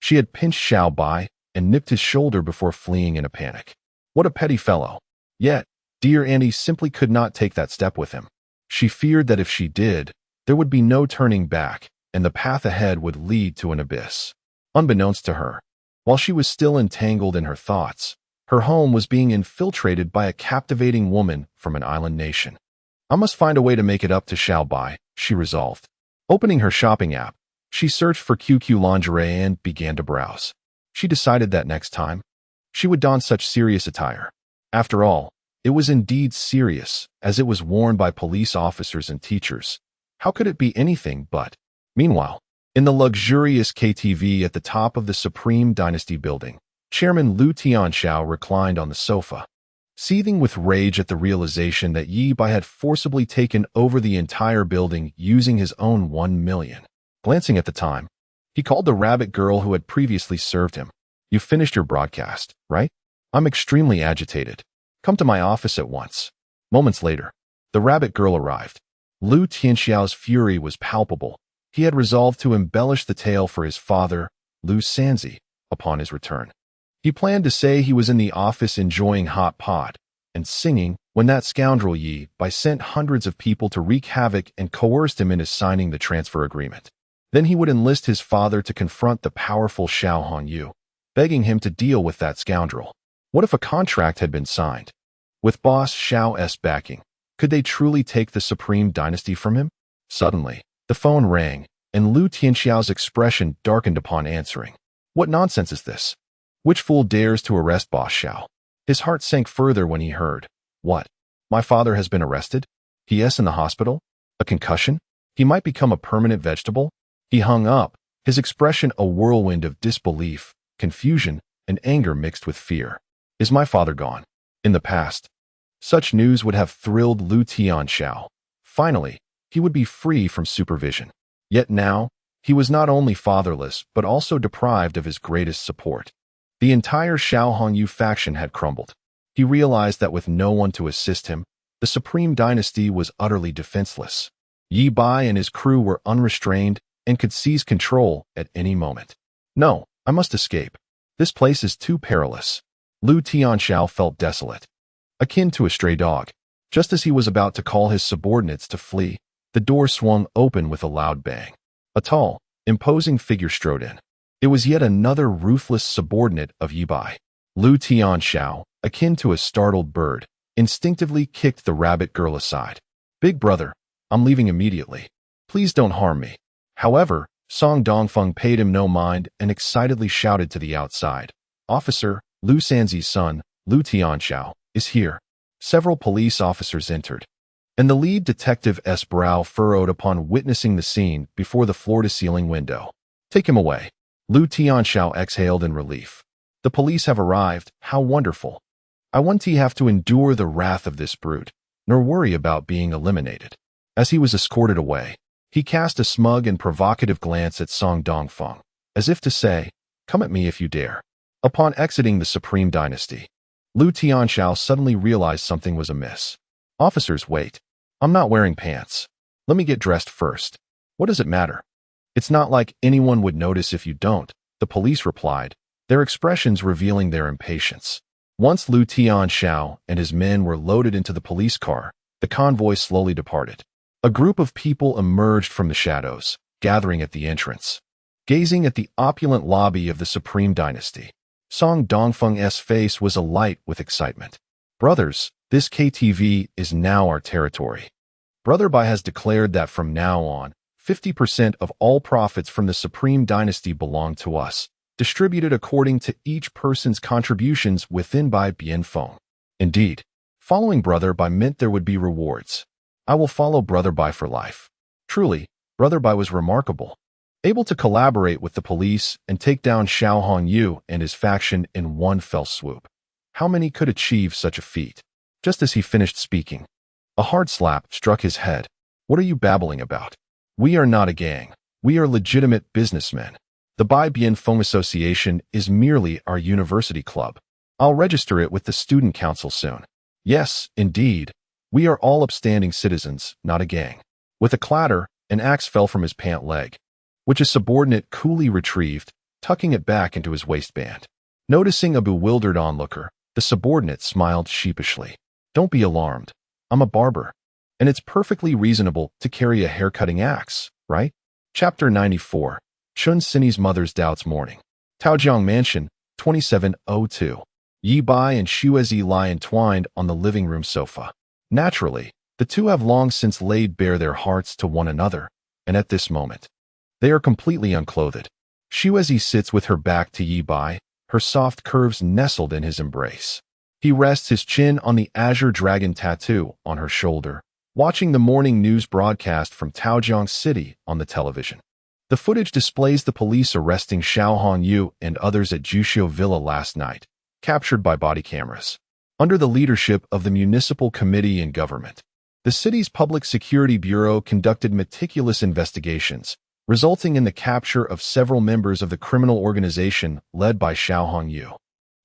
she had pinched Xiao Bai and nipped his shoulder before fleeing in a panic. What a petty fellow. Yet, dear Annie simply could not take that step with him. She feared that if she did, there would be no turning back, and the path ahead would lead to an abyss. Unbeknownst to her, while she was still entangled in her thoughts, her home was being infiltrated by a captivating woman from an island nation. I must find a way to make it up to Xiao Bai, she resolved. Opening her shopping app, she searched for QQ lingerie and began to browse. She decided that next time, she would don such serious attire. After all, it was indeed serious, as it was worn by police officers and teachers. How could it be anything but? Meanwhile, in the luxurious KTV at the top of the Supreme Dynasty building, Chairman Lu Tianxiao reclined on the sofa, seething with rage at the realization that Ye Bai had forcibly taken over the entire building using his own 1 million. Glancing at the time, he called the rabbit girl who had previously served him. "You finished your broadcast, right? I'm extremely agitated. Come to my office at once." Moments later, the rabbit girl arrived. Lu Tianxiao's fury was palpable. He had resolved to embellish the tale for his father, Lu Sanzi, upon his return. He planned to say he was in the office enjoying hot pot and singing when that scoundrel Ye Bai sent hundreds of people to wreak havoc and coerced him into signing the transfer agreement. Then he would enlist his father to confront the powerful Xiao Hongyu, begging him to deal with that scoundrel. What if a contract had been signed? With boss Xiao's backing, could they truly take the Supreme Dynasty from him? Suddenly, the phone rang, and Lu Tianxiao's expression darkened upon answering. What nonsense is this? Which fool dares to arrest boss Xiao? His heart sank further when he heard, "What? My father has been arrested? He is in the hospital? A concussion? He might become a permanent vegetable?" He hung up, his expression a whirlwind of disbelief, confusion, and anger mixed with fear. Is my father gone? In the past, such news would have thrilled Lu Tianxiao. Finally, he would be free from supervision. Yet now, he was not only fatherless but also deprived of his greatest support. The entire Xiao Hongyu faction had crumbled. He realized that with no one to assist him, the Supreme Dynasty was utterly defenseless. Ye Bai and his crew were unrestrained and could seize control at any moment. No, I must escape. This place is too perilous. Lu Tianxiao felt desolate, akin to a stray dog. Just as he was about to call his subordinates to flee, the door swung open with a loud bang. A tall, imposing figure strode in. It was yet another ruthless subordinate of Ye Bai. Lu Tianxiao, akin to a startled bird, instinctively kicked the rabbit girl aside. "Big brother, I'm leaving immediately. Please don't harm me." However, Song Dongfeng paid him no mind and excitedly shouted to the outside. Officer, Lu Sanzi's son, Lu Tianxiao, is here. Several police officers entered, and the lead detective's brow furrowed upon witnessing the scene before the floor-to-ceiling window. Take him away. Lu Tianxiao exhaled in relief. The police have arrived. How wonderful. I won't have to endure the wrath of this brute, nor worry about being eliminated. As he was escorted away, he cast a smug and provocative glance at Song Dongfeng, as if to say, "Come at me if you dare." Upon exiting the Supreme Dynasty, Lu Tianxiao suddenly realized something was amiss. Officers, wait. I'm not wearing pants. Let me get dressed first. What does it matter? It's not like anyone would notice if you don't, the police replied, their expressions revealing their impatience. Once Lu Tianxiao and his men were loaded into the police car, the convoy slowly departed. A group of people emerged from the shadows, gathering at the entrance. Gazing at the opulent lobby of the Supreme Dynasty, Song Dongfeng's face was alight with excitement. Brothers, this KTV is now our territory. Brother Bai has declared that from now on, 50% of all profits from the Supreme Dynasty belong to us, distributed according to each person's contributions within Bai Bianfeng. Indeed, following Brother Bai meant there would be rewards. I will follow Brother Bai for life. Truly, Brother Bai was remarkable, able to collaborate with the police and take down Xiao Hongyu and his faction in one fell swoop. How many could achieve such a feat? Just as he finished speaking, a hard slap struck his head. What are you babbling about? We are not a gang. We are legitimate businessmen. The Bai Bianfeng Association is merely our university club. I'll register it with the student council soon. Yes, indeed. We are all upstanding citizens, not a gang. With a clatter, an axe fell from his pant leg, which a subordinate coolly retrieved, tucking it back into his waistband. Noticing a bewildered onlooker, the subordinate smiled sheepishly. Don't be alarmed. I'm a barber, and it's perfectly reasonable to carry a hair-cutting axe, right? Chapter 94. Chun Sini's Mother's Doubts Morning. Taojiang Mansion, 2702. Ye Bai and Xuezi lie entwined on the living room sofa. Naturally, the two have long since laid bare their hearts to one another, and at this moment, they are completely unclothed. Xuezi sits with her back to Ye Bai, her soft curves nestled in his embrace. He rests his chin on the azure dragon tattoo on her shoulder, watching the morning news broadcast from Taojiang City on the television. The footage displays the police arresting Xiao Hongyu and others at Juxiu Villa last night, captured by body cameras. Under the leadership of the Municipal Committee and Government, the city's Public Security Bureau conducted meticulous investigations, resulting in the capture of several members of the criminal organization led by Xiao Hongyu.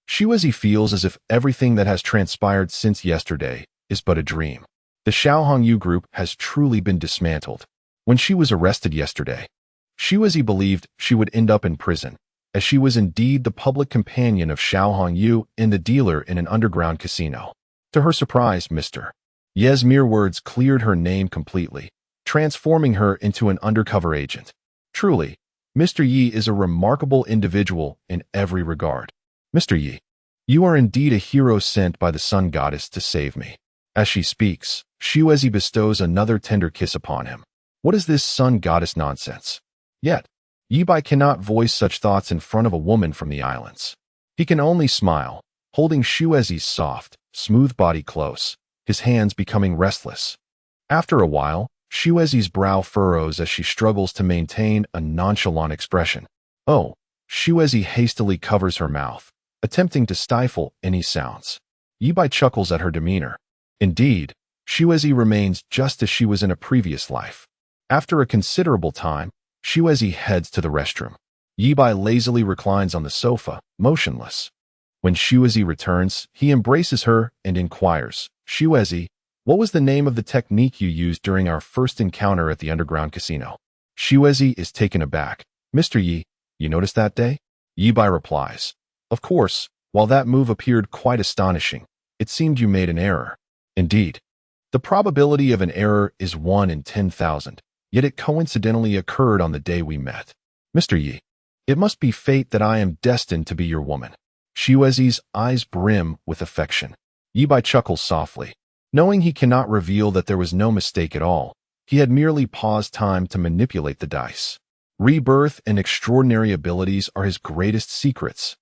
Xuezi feels as if everything that has transpired since yesterday is but a dream. The Xiao Hongyu group has truly been dismantled. When she was arrested yesterday, Xuezi believed she would end up in prison, as she was indeed the public companion of Xiao Hongyu and the dealer in an underground casino. To her surprise, Mr. Ye's mere words cleared her name completely, transforming her into an undercover agent. Truly, Mr. Yi is a remarkable individual in every regard. Mr. Yi, you are indeed a hero sent by the Sun Goddess to save me. As she speaks, Xuezi bestows another tender kiss upon him. What is this Sun Goddess nonsense? Yet, Ye Bai cannot voice such thoughts in front of a woman from the islands. He can only smile, holding Xuezi's soft, smooth body close, his hands becoming restless. After a while, Xuezi's brow furrows as she struggles to maintain a nonchalant expression. Oh, Xuezi hastily covers her mouth, attempting to stifle any sounds. Ye Bai chuckles at her demeanor. Indeed, Xuezi remains just as she was in a previous life. After a considerable time, Xuezi heads to the restroom. Ye Bai lazily reclines on the sofa, motionless. When Xuezi returns, he embraces her and inquires, Xuezi, what was the name of the technique you used during our first encounter at the underground casino? Xuezi is taken aback. Mr. Yi, you noticed that day? Ye Bai replies, of course, while that move appeared quite astonishing, it seemed you made an error. Indeed, the probability of an error is 1 in 10,000. Yet it coincidentally occurred on the day we met. Mr. Yi, it must be fate that I am destined to be your woman. Xuezi's eyes brim with affection. Ye Bai chuckles softly. Knowing he cannot reveal that there was no mistake at all, he had merely paused time to manipulate the dice. Rebirth and extraordinary abilities are his greatest secrets,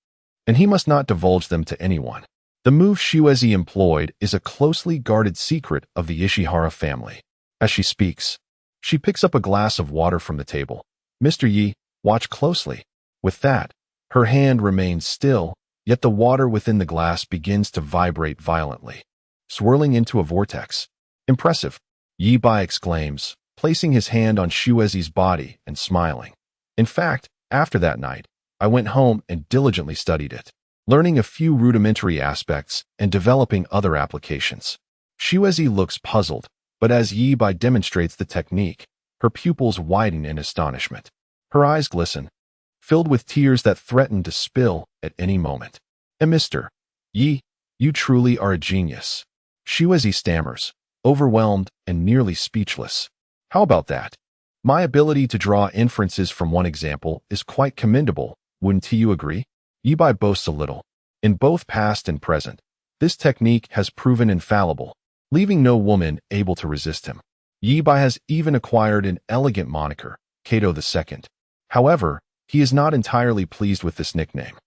and he must not divulge them to anyone. The move Shuezi employed is a closely guarded secret of the Ishihara family. As she speaks, she picks up a glass of water from the table. Mr. Yi, watch closely. With that, her hand remains still, yet the water within the glass begins to vibrate violently, swirling into a vortex. Impressive, Ye Bai exclaims, placing his hand on Shuezi's body and smiling. In fact, after that night, I went home and diligently studied it, learning a few rudimentary aspects and developing other applications. Shuezi looks puzzled, but as Ye Bai demonstrates the technique, her pupils widen in astonishment. Her eyes glisten, filled with tears that threaten to spill at any moment. And Mr. Yi, you truly are a genius. Shuezi stammers, overwhelmed and nearly speechless. How about that? My ability to draw inferences from one example is quite commendable, wouldn't you agree? Ye Bai boasts a little. In both past and present, this technique has proven infallible, leaving no woman able to resist him. Ye Bai has even acquired an elegant moniker, Kato II. However, he is not entirely pleased with this nickname,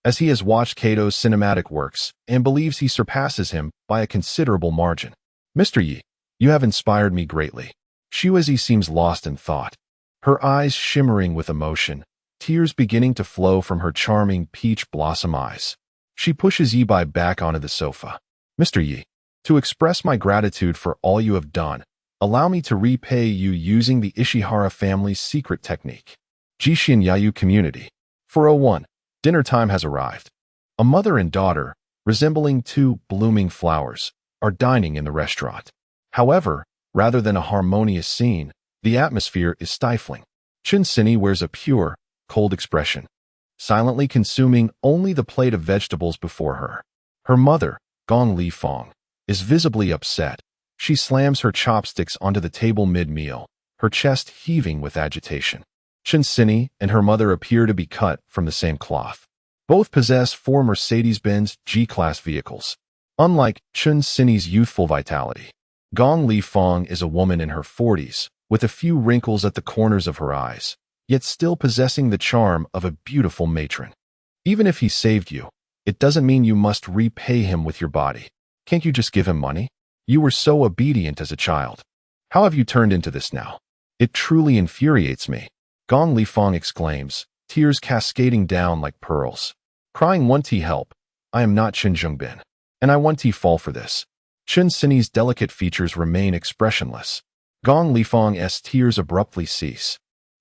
as he has watched Kato's cinematic works and believes he surpasses him by a considerable margin. Mr. Yi, you have inspired me greatly. Shuezi seems lost in thought, her eyes shimmering with emotion, tears beginning to flow from her charming peach blossom eyes. She pushes Ye Bai back onto the sofa. Mr. Yi, to express my gratitude for all you have done, allow me to repay you using the Ishihara family's secret technique. Jishin Yayu Community. 401. Dinner time has arrived. A mother and daughter, resembling two blooming flowers, are dining in the restaurant. However, rather than a harmonious scene, the atmosphere is stifling. Chun Sini wears a pure, cold expression, silently consuming only the plate of vegetables before her. Her mother, Gong Li Fong, is visibly upset. She slams her chopsticks onto the table mid-meal, her chest heaving with agitation. Chun Sini and her mother appear to be cut from the same cloth. Both possess 4 Mercedes-Benz G-Class vehicles. Unlike Chun Sini's youthful vitality, Gong Li Fong is a woman in her 40s, with a few wrinkles at the corners of her eyes, yet still possessing the charm of a beautiful matron. Even if he saved you, it doesn't mean you must repay him with your body. Can't you just give him money? You were so obedient as a child. How have you turned into this now? It truly infuriates me. Gong Li Fong exclaims, tears cascading down like pearls. Crying, "Want to help? I am not Chen Zhongbin, and I want to fall for this." Chun Sini's delicate features remain expressionless. Gong Li Fong's tears abruptly cease,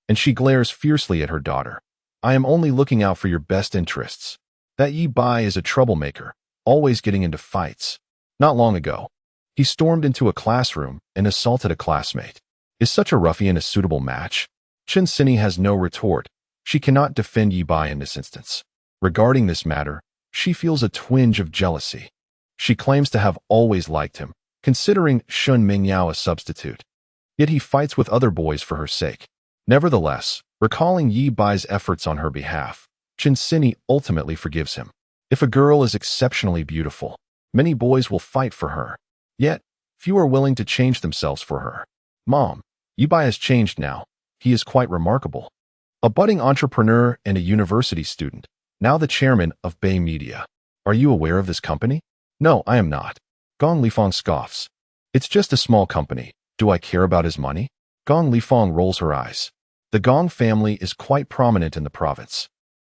and she glares fiercely at her daughter. "I am only looking out for your best interests. That Ye Bai is a troublemaker, always getting into fights. Not long ago, he stormed into a classroom and assaulted a classmate. Is such a ruffian a suitable match?" Chun Sini has no retort. She cannot defend Ye Bai in this instance. Regarding this matter, she feels a twinge of jealousy. She claims to have always liked him, considering Shun Mingyao a substitute. Yet he fights with other boys for her sake. Nevertheless, recalling Ye Bai's efforts on her behalf, Chun Sini ultimately forgives him. If a girl is exceptionally beautiful, many boys will fight for her. Yet, few are willing to change themselves for her. "Mom, Ye Bai has changed now. He is quite remarkable. A budding entrepreneur and a university student, now the chairman of Bai Media. Are you aware of this company?" "No, I am not." Gong Lifong scoffs. "It's just a small company. Do I care about his money?" Gong Lifong rolls her eyes. The Gong family is quite prominent in the province,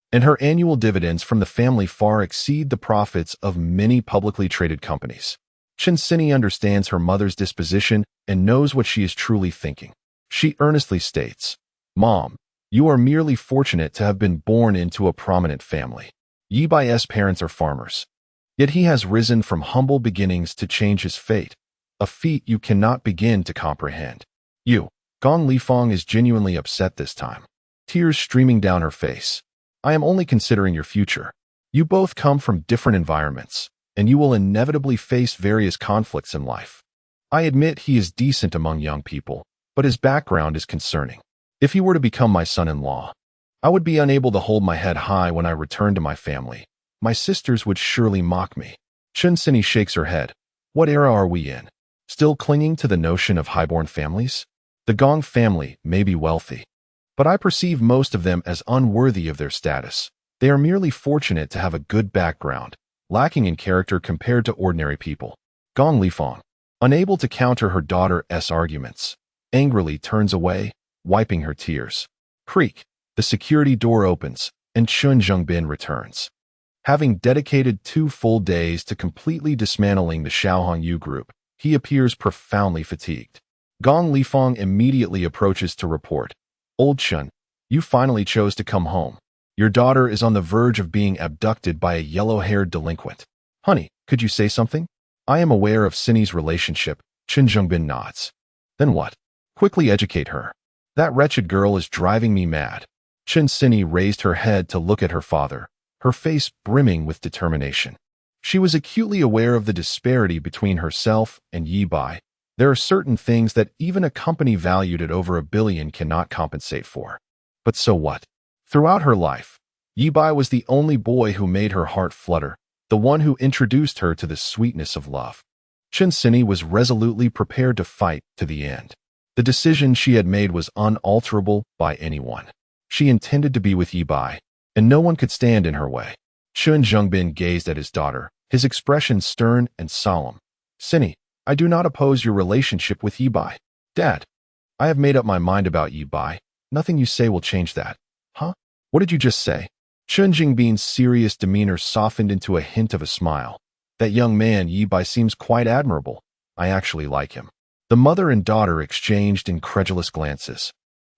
and her annual dividends from the family far exceed the profits of many publicly traded companies. Chun Sini understands her mother's disposition and knows what she is truly thinking. She earnestly states, "Mom, you are merely fortunate to have been born into a prominent family. Ye Bai's parents are farmers. Yet he has risen from humble beginnings to change his fate, a feat you cannot begin to comprehend." You, Gong Lifong is genuinely upset this time, tears streaming down her face. "I am only considering your future. You both come from different environments, and you will inevitably face various conflicts in life. I admit he is decent among young people, but his background is concerning. If he were to become my son-in-law, I would be unable to hold my head high when I return to my family. My sisters would surely mock me." Chun Sini shakes her head. What era are we in? Still clinging to the notion of highborn families? The Gong family may be wealthy, but I perceive most of them as unworthy of their status. They are merely fortunate to have a good background, lacking in character compared to ordinary people. Gong Lifang, unable to counter her daughter's arguments, angrily turns away, wiping her tears. Creak. The security door opens, and Chun Zhengbin returns. Having dedicated 2 full days to completely dismantling the Xiaohongyu group, he appears profoundly fatigued. Gong Lifang immediately approaches to report. Old Chun, you finally chose to come home. Your daughter is on the verge of being abducted by a yellow-haired delinquent. Honey, could you say something? I am aware of Cindy's relationship. Chun Zhengbin nods. Then what? Quickly educate her. That wretched girl is driving me mad. Chen Cindy raised her head to look at her father, her face brimming with determination. She was acutely aware of the disparity between herself and Ye Bai. There are certain things that even a company valued at over $1 billion cannot compensate for. But so what? Throughout her life, Ye Bai was the only boy who made her heart flutter, the one who introduced her to the sweetness of love. Chen Cindy was resolutely prepared to fight to the end. The decision she had made was unalterable by anyone. She intended to be with Ye Bai, and no one could stand in her way. Chun Zhengbin gazed at his daughter, his expression stern and solemn. Cindy, I do not oppose your relationship with Ye Bai. Dad, I have made up my mind about Ye Bai. Nothing you say will change that. Huh? What did you just say? Chun Jingbin's serious demeanor softened into a hint of a smile. That young man, Ye Bai, seems quite admirable. I actually like him. The mother and daughter exchanged incredulous glances.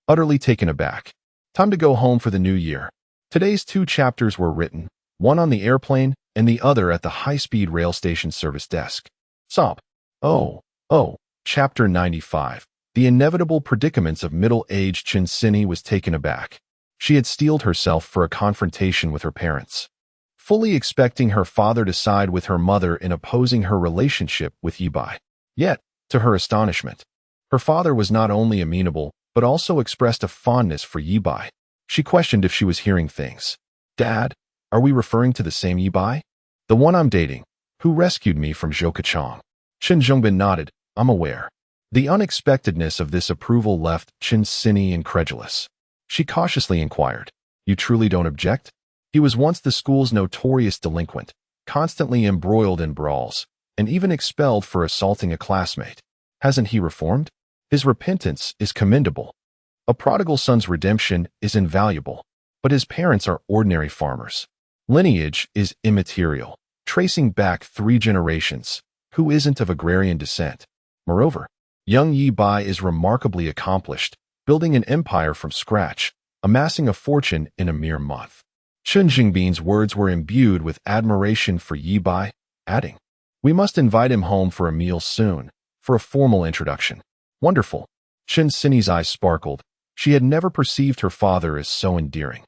Utterly taken aback. Time to go home for the new year. Today's 2 chapters were written, one on the airplane and the other at the high-speed rail station service desk. Sob. Oh. Chapter 95. The inevitable predicaments of middle-aged Chen Cindy was taken aback. She had steeled herself for a confrontation with her parents, fully expecting her father to side with her mother in opposing her relationship with Ye Bai. Yet, to her astonishment, her father was not only amenable, but also expressed a fondness for Ye Bai. She questioned if she was hearing things. Dad, are we referring to the same Ye Bai? The one I'm dating, who rescued me from Zhoukachang. Chen Zhengbin nodded. I'm aware. The unexpectedness of this approval left Chen Cindy incredulous. She cautiously inquired, You truly don't object? He was once the school's notorious delinquent, constantly embroiled in brawls, and even expelled for assaulting a classmate. Hasn't he reformed? His repentance is commendable. A prodigal son's redemption is invaluable, but his parents are ordinary farmers. Lineage is immaterial, tracing back 3 generations. Who isn't of agrarian descent? Moreover, young Ye Bai is remarkably accomplished, building an empire from scratch, amassing a fortune in a mere month. Chun Jingbin's words were imbued with admiration for Ye Bai, adding, We must invite him home for a meal soon, for a formal introduction. Wonderful. Chen Cindy's eyes sparkled. She had never perceived her father as so endearing.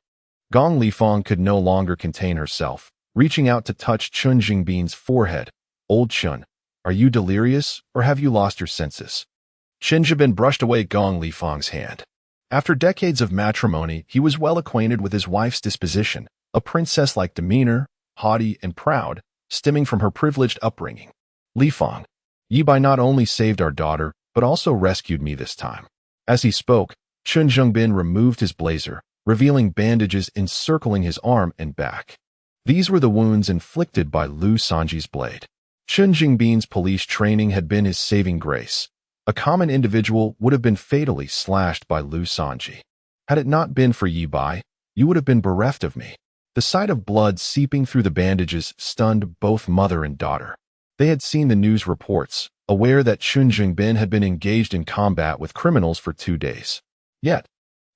Gong Lifang could no longer contain herself, reaching out to touch Chun Jingbin's forehead. Old Chun, are you delirious, or have you lost your senses? Chen Jingbin brushed away Gong Lifang's hand. After decades of matrimony, he was well acquainted with his wife's disposition, a princess-like demeanor, haughty and proud, stemming from her privileged upbringing. Lifang, Ye Bai not only saved our daughter, but also rescued me this time. As he spoke, Chun Zhengbin removed his blazer, revealing bandages encircling his arm and back. These were the wounds inflicted by Lu Sanji's blade. Chun Jingbin's police training had been his saving grace. A common individual would have been fatally slashed by Lu Sanji. Had it not been for Ye Bai, you would have been bereft of me. The sight of blood seeping through the bandages stunned both mother and daughter. They had seen the news reports, aware that Chun Jingbin had been engaged in combat with criminals for 2 days. Yet,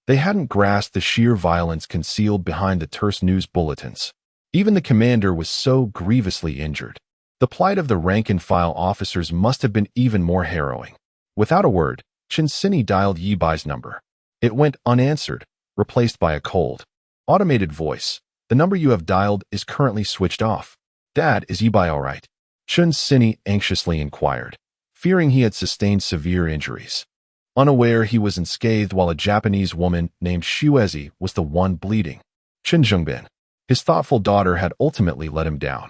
they hadn't grasped the sheer violence concealed behind the terse news bulletins. Even the commander was so grievously injured. The plight of the rank-and-file officers must have been even more harrowing. Without a word, Chen Cindy dialed Ye Bai's number. It went unanswered, replaced by a cold, automated voice. The number you have dialed is currently switched off. Dad, is Ye Bai all right? Chen Cindy anxiously inquired, fearing he had sustained severe injuries. Unaware he was unscathed while a Japanese woman named Shuezi was the one bleeding. Chen Zhengbin, his thoughtful daughter, had ultimately let him down.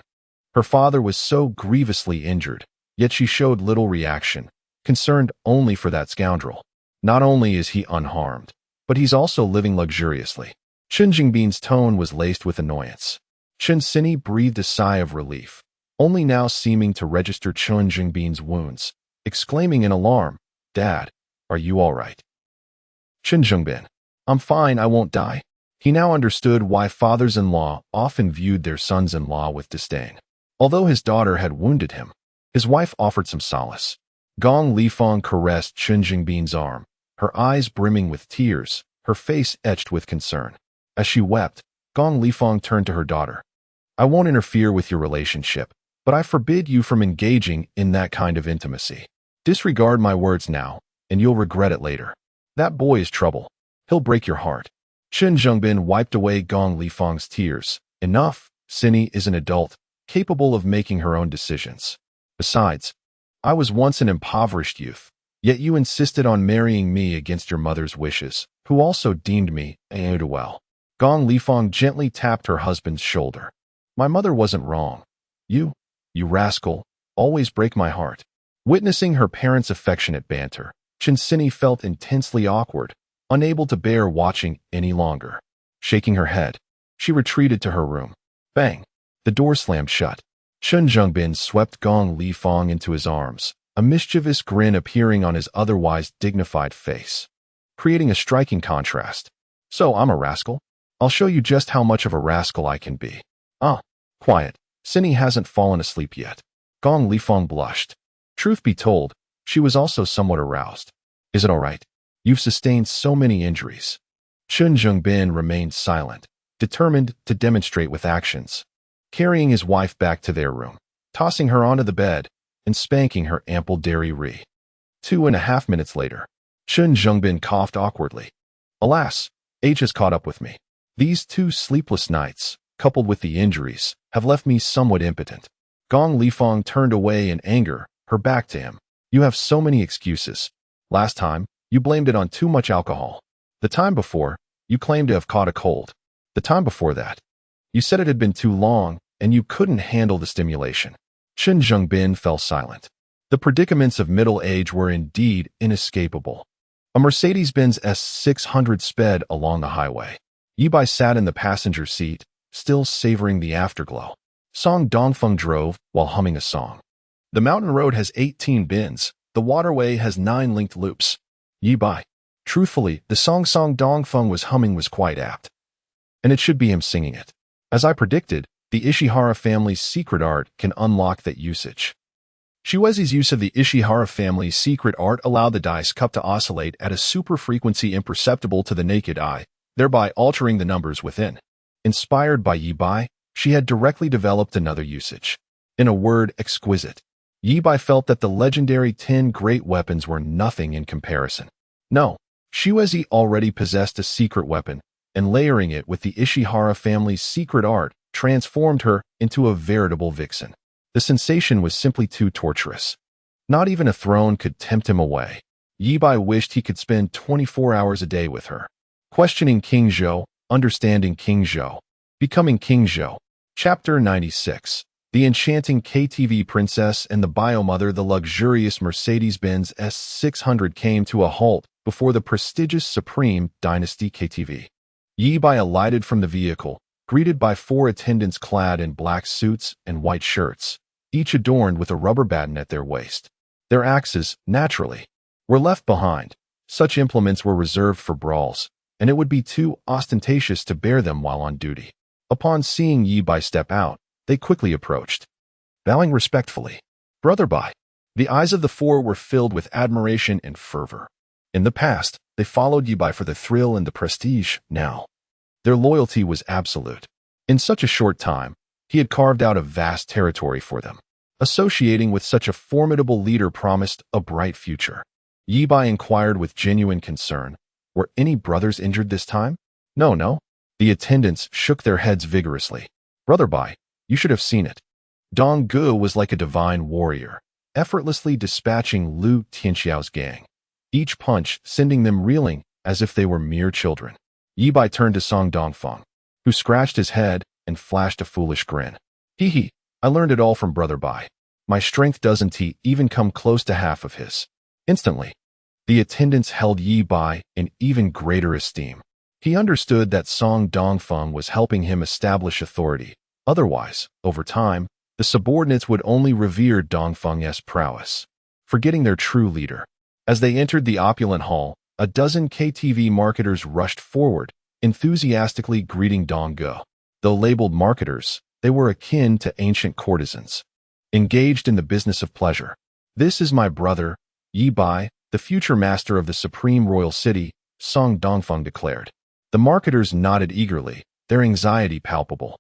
Her father was so grievously injured, yet she showed little reaction, concerned only for that scoundrel. Not only is he unharmed, but he's also living luxuriously. Chen Jingbin's tone was laced with annoyance. Chen Sini breathed a sigh of relief, only now seeming to register Chen Jingbin's wounds, exclaiming in alarm, "Dad, are you all right?" Chen Jingbin, "I'm fine, I won't die." He now understood why fathers-in-law often viewed their sons-in-law with disdain. Although his daughter had wounded him, his wife offered some solace. Gong Lifeng caressed Chen Jingbin's arm, her eyes brimming with tears, her face etched with concern. As she wept, Gong Lifeng turned to her daughter. "I won't interfere with your relationship, but I forbid you from engaging in that kind of intimacy. Disregard my words now, and you'll regret it later. That boy is trouble. He'll break your heart." Chen Jingbin wiped away Gong Lifeng's tears. "Enough. Sini is an adult, capable of making her own decisions. Besides, I was once an impoverished youth, yet you insisted on marrying me against your mother's wishes, who also deemed me anew well." Gong Lifeng gently tapped her husband's shoulder. "My mother wasn't wrong. You rascal, always break my heart." Witnessing her parents' affectionate banter, Chen Sini felt intensely awkward, unable to bear watching any longer. Shaking her head, she retreated to her room. Bang! The door slammed shut. Chen Jingbin swept Gong Lifeng into his arms, a mischievous grin appearing on his otherwise dignified face, creating a striking contrast. "So I'm a rascal? I'll show you just how much of a rascal I can be." "Ah, quiet. Sini hasn't fallen asleep yet." Gong Lifeng blushed. Truth be told, she was also somewhat aroused. "Is it all right? You've sustained so many injuries." Chen Jingbin remained silent, determined to demonstrate with actions. Carrying his wife back to their room, tossing her onto the bed, and spanking her ample dairy re. 2.5 minutes later, Chen Jingbin coughed awkwardly. "Alas, age has caught up with me. These 2 sleepless nights, coupled with the injuries, have left me somewhat impotent." Gong Lifeng turned away in anger, her back to him. "You have so many excuses. Last time, you blamed it on too much alcohol. The time before, you claimed to have caught a cold. The time before that, you said it had been too long, and you couldn't handle the stimulation." Chen Jingbin fell silent. The predicaments of middle age were indeed inescapable. A Mercedes-Benz S600 sped along the highway. Ye Bai sat in the passenger seat, still savoring the afterglow. Song Dongfeng drove while humming a song. The mountain road has 18 bends. The waterway has 9 linked loops. Ye Bai. Truthfully, the song Dongfeng was humming was quite apt. And it should be him singing it. As I predicted, the Ishihara family's secret art can unlock that usage. Shuezi's use of the Ishihara family's secret art allowed the dice cup to oscillate at a super frequency imperceptible to the naked eye, thereby altering the numbers within. Inspired by Ye Bai, she had directly developed another usage. In a word, exquisite. Ye Bai felt that the legendary 10 great weapons were nothing in comparison. No, Shuezi already possessed a secret weapon, and layering it with the Ishihara family's secret art transformed her into a veritable vixen. The sensation was simply too torturous. Not even a throne could tempt him away. Ye Bai wished he could spend 24 hours a day with her. Questioning King Zhou, understanding King Zhou, becoming King Zhou. Chapter 96. The enchanting KTV princess and the biomother. The luxurious Mercedes-Benz S600 came to a halt before the prestigious Supreme Dynasty KTV. Ye Bai alighted from the vehicle, greeted by 4 attendants clad in black suits and white shirts, each adorned with a rubber baton at their waist. Their axes, naturally, were left behind. Such implements were reserved for brawls, and it would be too ostentatious to bear them while on duty. Upon seeing Ye Bai step out, they quickly approached, bowing respectfully. "Brother Bai." The eyes of the 4 were filled with admiration and fervor. In the past, they followed Ye Bai for the thrill and the prestige. Now, their loyalty was absolute. In such a short time, he had carved out a vast territory for them. Associating with such a formidable leader promised a bright future. Ye Bai inquired with genuine concern, "Were any brothers injured this time?" No. The attendants shook their heads vigorously. "Brother Bai, you should have seen it." Dong Gu was like a divine warrior, effortlessly dispatching Lu Tianxiao's gang, each punch sending them reeling as if they were mere children. Ye Bai turned to Song Dongfeng, who scratched his head and flashed a foolish grin. Hee, I learned it all from Brother Bai. My strength doesn't even come close to half of his." Instantly, The attendants held Ye Bai in even greater esteem. He understood that Song Dongfeng was helping him establish authority. Otherwise, over time, the subordinates would only revere Dongfeng's prowess, forgetting their true leader. As they entered the opulent hall, a dozen KTV marketers rushed forward, enthusiastically greeting Dong Go. Though labeled marketers, they were akin to ancient courtesans, engaged in the business of pleasure. "This is my brother, Ye Bai, the future master of the supreme royal city," Song Dongfeng declared. The marketers nodded eagerly, their anxiety palpable.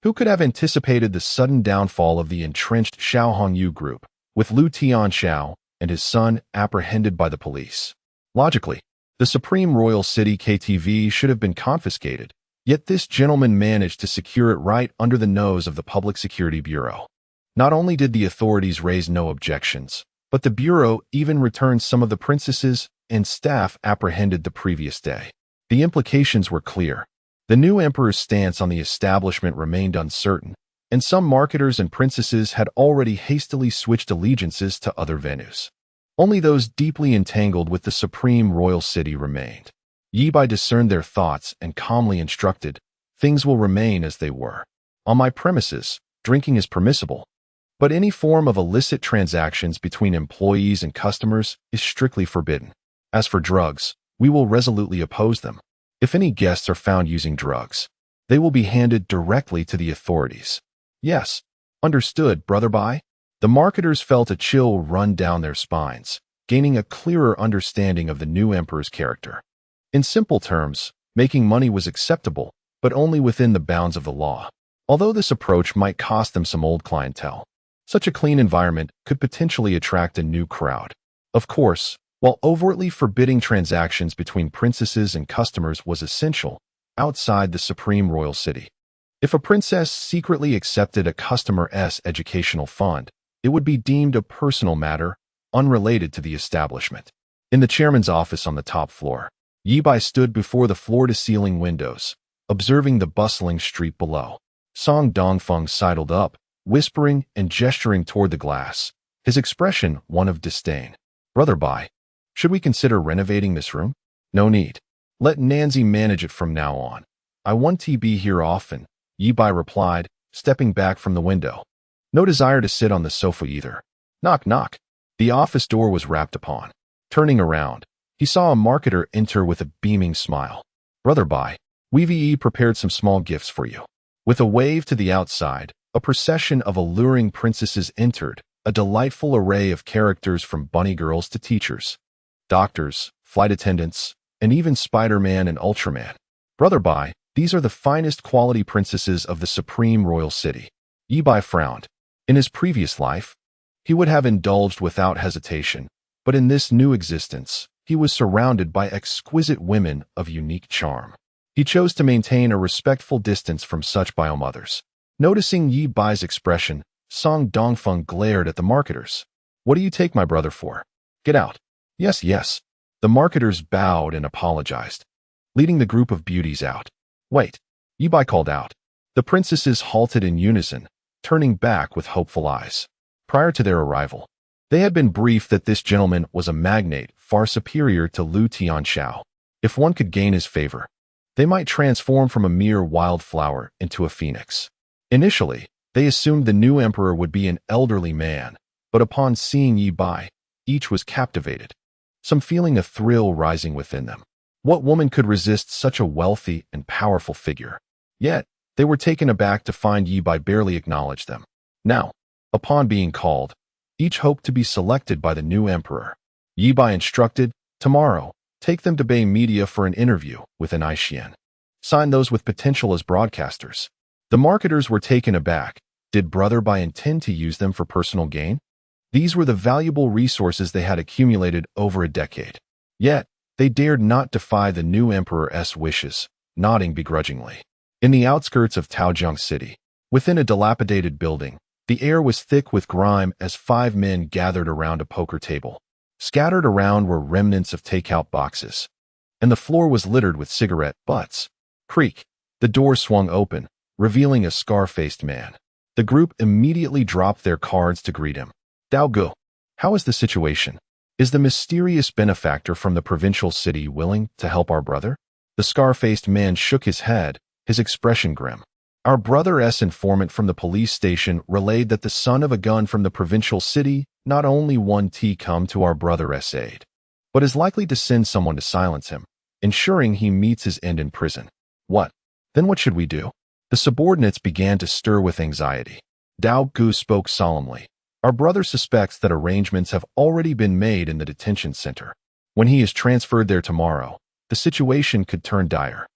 Who could have anticipated the sudden downfall of the entrenched Xiao Hongyu group, with Lu Tianxiao and his son apprehended by the police? Logically, the supreme royal city KTV should have been confiscated, yet this gentleman managed to secure it right under the nose of the Public Security Bureau. Not only did the authorities raise no objections, but the Bureau even returned some of the princesses and staff apprehended the previous day. The implications were clear. The new emperor's stance on the establishment remained uncertain, and some marketers and princesses had already hastily switched allegiances to other venues. Only those deeply entangled with the supreme royal city remained. Ye Bai discerned their thoughts and calmly instructed, "Things will remain as they were. On my premises, drinking is permissible, but any form of illicit transactions between employees and customers is strictly forbidden. As for drugs, we will resolutely oppose them. If any guests are found using drugs, they will be handed directly to the authorities." "Yes, understood, Brother Bai." The marketers felt a chill run down their spines, gaining a clearer understanding of the new emperor's character. In simple terms, making money was acceptable, but only within the bounds of the law. Although this approach might cost them some old clientele, such a clean environment could potentially attract a new crowd. Of course, while overtly forbidding transactions between princesses and customers was essential, outside the supreme royal city, if a princess secretly accepted a customer's educational fund, it would be deemed a personal matter, unrelated to the establishment. In the chairman's office on the top floor, Ye Bai stood before the floor-to-ceiling windows, observing the bustling street below. Song Dongfeng sidled up, whispering and gesturing toward the glass, his expression one of disdain. "Brother Bai, should we consider renovating this room?" "No need. Let Nanzi manage it from now on. I want to be here often," Ye Bai replied, stepping back from the window. No desire to sit on the sofa either. Knock, knock. The office door was rapped upon. Turning around, he saw a marketer enter with a beaming smile. "Brother Bai, we've prepared some small gifts for you." With a wave to the outside, a procession of alluring princesses entered, a delightful array of characters from bunny girls to teachers, doctors, flight attendants, and even Spider-Man and Ultraman. "Brother Bai, these are the finest quality princesses of the supreme royal city." Ye Bai frowned. In his previous life, he would have indulged without hesitation, but in this new existence, he was surrounded by exquisite women of unique charm. He chose to maintain a respectful distance from such biomothers. Noticing Ye Bai's expression, Song Dongfeng glared at the marketers. "What do you take my brother for? Get out." "Yes, yes." The marketers bowed and apologized, leading the group of beauties out. "Wait," Ye Bai called out. The princesses halted in unison, turning back with hopeful eyes. Prior to their arrival, they had been briefed that this gentleman was a magnate far superior to Lu Tianxiao. If one could gain his favor, they might transform from a mere wildflower into a phoenix. Initially, they assumed the new emperor would be an elderly man, but upon seeing Ye Bai, each was captivated, some feeling a thrill rising within them. What woman could resist such a wealthy and powerful figure? Yet, they were taken aback to find Ye Bai barely acknowledge them. Now, upon being called, each hoped to be selected by the new emperor. Ye Bai instructed, "Tomorrow, take them to Bai Media for an interview with an Aishian. Sign those with potential as broadcasters." The marketers were taken aback. Did Brother Bai intend to use them for personal gain? These were the valuable resources they had accumulated over a decade. Yet, they dared not defy the new emperor's wishes, nodding begrudgingly. In the outskirts of Taojiang City, within a dilapidated building, the air was thick with grime as 5 men gathered around a poker table. Scattered around were remnants of takeout boxes, and the floor was littered with cigarette butts. Creak. The door swung open, revealing a scar-faced man. The group immediately dropped their cards to greet him. "Dao Gu, how is the situation?" Is the mysterious benefactor from the provincial city willing to help our brother? The scar-faced man shook his head, his expression grim. Our brother's informant from the police station relayed that the son of a gun from the provincial city not only won't come to our brother's aid, but is likely to send someone to silence him, ensuring he meets his end in prison. What? Then what should we do? The subordinates began to stir with anxiety. Dao Gu spoke solemnly. Our brother suspects that arrangements have already been made in the detention center. When he is transferred there tomorrow, the situation could turn dire.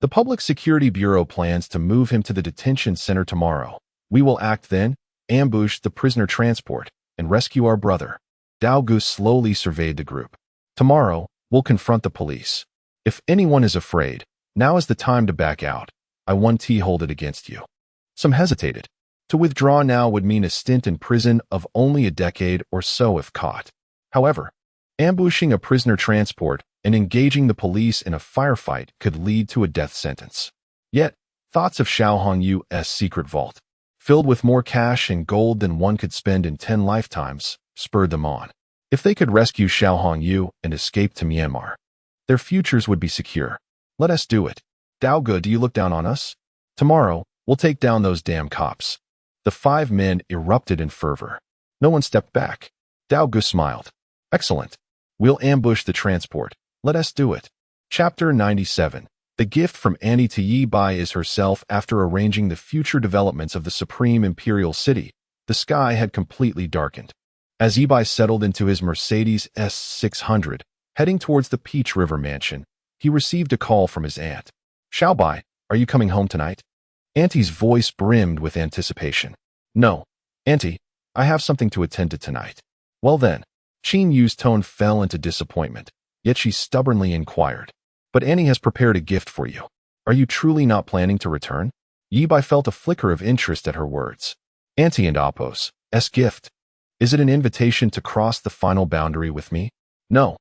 The Public Security Bureau plans to move him to the detention center tomorrow. We will act then, ambush the prisoner transport, and rescue our brother. Dao Gu slowly surveyed the group. Tomorrow, we'll confront the police. If anyone is afraid, now is the time to back out. I won't hold it against you. Some hesitated. To withdraw now would mean a stint in prison of only a decade or so if caught. However, ambushing a prisoner transport and engaging the police in a firefight could lead to a death sentence. Yet, thoughts of Xiao Hongyu's secret vault, filled with more cash and gold than one could spend in 10 lifetimes, spurred them on. If they could rescue Xiao Hongyu and escape to Myanmar, their futures would be secure. Let us do it. Dao Gu, do you look down on us? Tomorrow, we'll take down those damn cops. The 5 men erupted in fervor. No one stepped back. Dao Gu smiled. Excellent. We'll ambush the transport. Let us do it. Chapter 97. The gift from Annie to Ye Bai is herself. After arranging the future developments of the Supreme Imperial City, the sky had completely darkened. As Ye Bai settled into his Mercedes S600, heading towards the Peach River mansion, he received a call from his aunt. Xiao Bai, are you coming home tonight? Auntie's voice brimmed with anticipation. No, Auntie, I have something to attend to tonight. Well then, Qin Yu's tone fell into disappointment, yet she stubbornly inquired. But Annie has prepared a gift for you. Are you truly not planning to return? Ye Bai felt a flicker of interest at her words. Auntie and Apos, gift. Is it an invitation to cross the final boundary with me? No.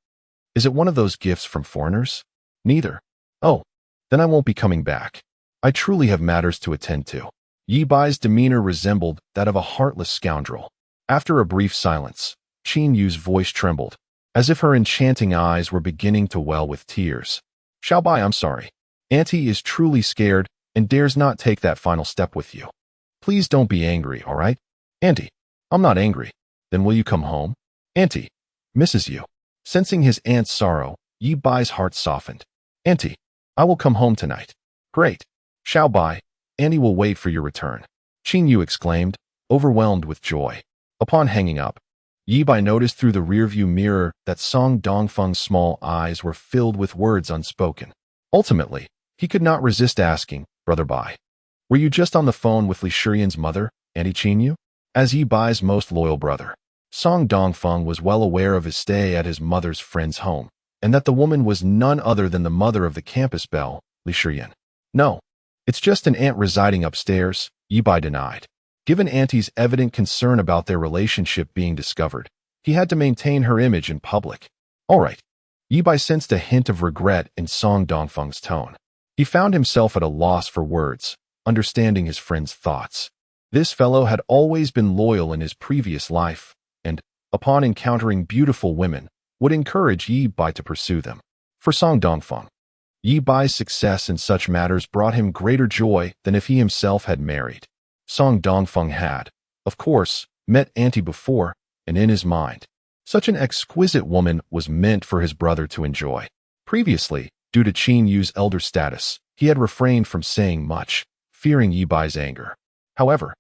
Is it one of those gifts from foreigners? Neither. Oh, then I won't be coming back. I truly have matters to attend to. Ye Bai's demeanor resembled that of a heartless scoundrel. After a brief silence, Qin Yu's voice trembled, as if her enchanting eyes were beginning to well with tears. Xiao Bai, I'm sorry. Auntie is truly scared and dares not take that final step with you. Please don't be angry, all right? Auntie, I'm not angry. Then will you come home? Auntie misses you. Sensing his aunt's sorrow, Ye Bai's heart softened. Auntie, I will come home tonight. Great. Xiao Bai, Annie will wait for your return. Qin Yu exclaimed, overwhelmed with joy. Upon hanging up, Ye Bai noticed through the rearview mirror that Song Dongfeng's small eyes were filled with words unspoken. Ultimately, he could not resist asking, Brother Bai, were you just on the phone with Li Shiyan's mother, Auntie Qin Yu? As Ye Bai's most loyal brother, Song Dongfeng was well aware of his stay at his mother's friend's home, and that the woman was none other than the mother of the campus belle, Li Shiyan. No. It's just an aunt residing upstairs, Ye Bai denied. Given Auntie's evident concern about their relationship being discovered, he had to maintain her image in public. All right. Ye Bai sensed a hint of regret in Song Dongfeng's tone. He found himself at a loss for words, understanding his friend's thoughts. This fellow had always been loyal in his previous life, and, upon encountering beautiful women, would encourage Ye Bai to pursue them. For Song Dongfeng, Ye Bai's success in such matters brought him greater joy than if he himself had married. Song Dongfeng had, of course, met Auntie before, and in his mind, such an exquisite woman was meant for his brother to enjoy. Previously, due to Qin Yu's elder status, he had refrained from saying much, fearing Ye Bai's anger. However,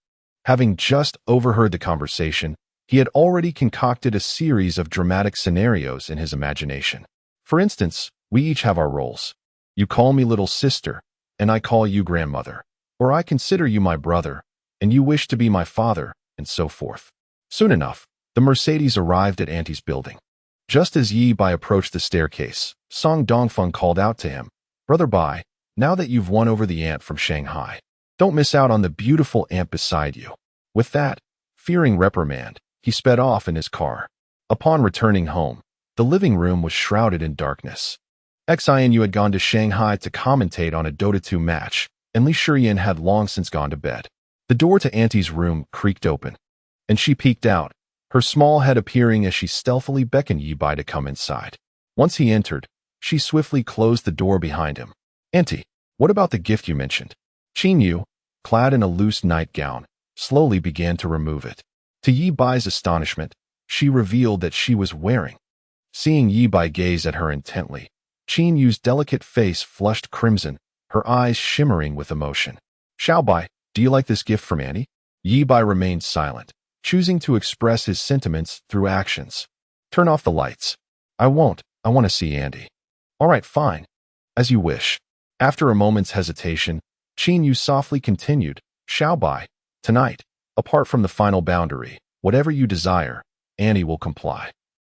having just overheard the conversation, he had already concocted a series of dramatic scenarios in his imagination. For instance, we each have our roles. You call me little sister, and I call you grandmother. Or I consider you my brother, and you wish to be my father, and so forth. Soon enough, the Mercedes arrived at Auntie's building. Just as Ye Bai approached the staircase, Song Dongfeng called out to him, Brother Bai, now that you've won over the aunt from Shanghai, don't miss out on the beautiful aunt beside you. With that, fearing reprimand, he sped off in his car. Upon returning home, the living room was shrouded in darkness. Xian Yu had gone to Shanghai to commentate on a Dota 2 match, and Li Shiyan had long since gone to bed. The door to Auntie's room creaked open, and she peeked out, her small head appearing as she stealthily beckoned Ye Bai to come inside. Once he entered, she swiftly closed the door behind him. "Auntie, what about the gift you mentioned?" Qin Yu, clad in a loose nightgown, slowly began to remove it. To Ye Bai's astonishment, she revealed that she was wearing. Seeing Ye Bai gaze at her intently, Qin Yu's delicate face flushed crimson, her eyes shimmering with emotion. "Xiao Bai, do you like this gift from Annie?" Ye Bai remained silent, choosing to express his sentiments through actions. "Turn off the lights." "I won't. I want to see Andy." "All right, fine. As you wish." After a moment's hesitation, Qin Yu softly continued, "Xiao Bai, tonight, apart from the final boundary, whatever you desire, Annie will comply."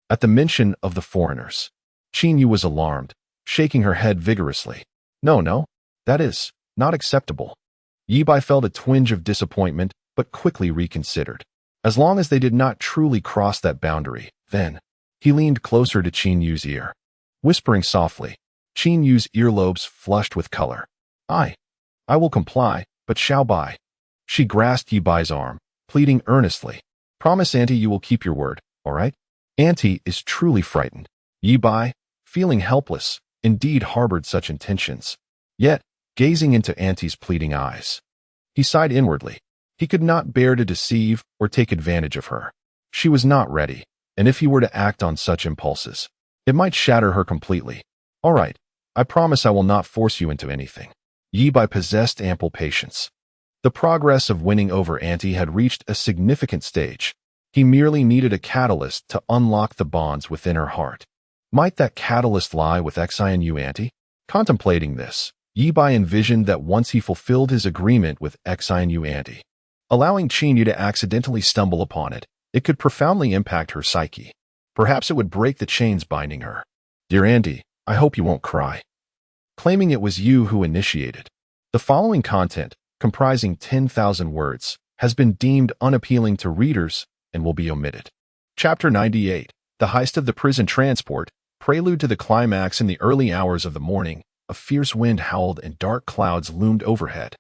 At the mention of the foreigners, Qin Yu was alarmed, shaking her head vigorously. No, that is not acceptable." Ye Bai felt a twinge of disappointment, but quickly reconsidered. As long as they did not truly cross that boundary, then. He leaned closer to Qin Yu's ear, whispering softly. Qin Yu's earlobes flushed with color. I will comply, but Xiao Bai." She grasped Ye Bai's arm, pleading earnestly. "Promise Auntie you will keep your word, all right?" Auntie is truly frightened. Ye Bai, feeling helpless, indeed harbored such intentions. Yet, gazing into Auntie's pleading eyes, he sighed inwardly. He could not bear to deceive or take advantage of her. She was not ready, and if he were to act on such impulses, it might shatter her completely. "All right, I promise I will not force you into anything." Ye Bai possessed ample patience. The progress of winning over Auntie had reached a significant stage. He merely needed a catalyst to unlock the bonds within her heart. Might that catalyst lie with Xianyu Auntie? Contemplating this, Ye Bai envisioned that once he fulfilled his agreement with Xianyu Auntie, allowing Qin Yu to accidentally stumble upon it, it could profoundly impact her psyche. Perhaps it would break the chains binding her. "Dear Auntie, I hope you won't cry." Claiming it was you who initiated. The following content, comprising 10,000 words, has been deemed unappealing to readers and will be omitted. Chapter 98, The Heist of the Prison Transport, prelude to the climax. In the early hours of the morning, a fierce wind howled and dark clouds loomed overhead.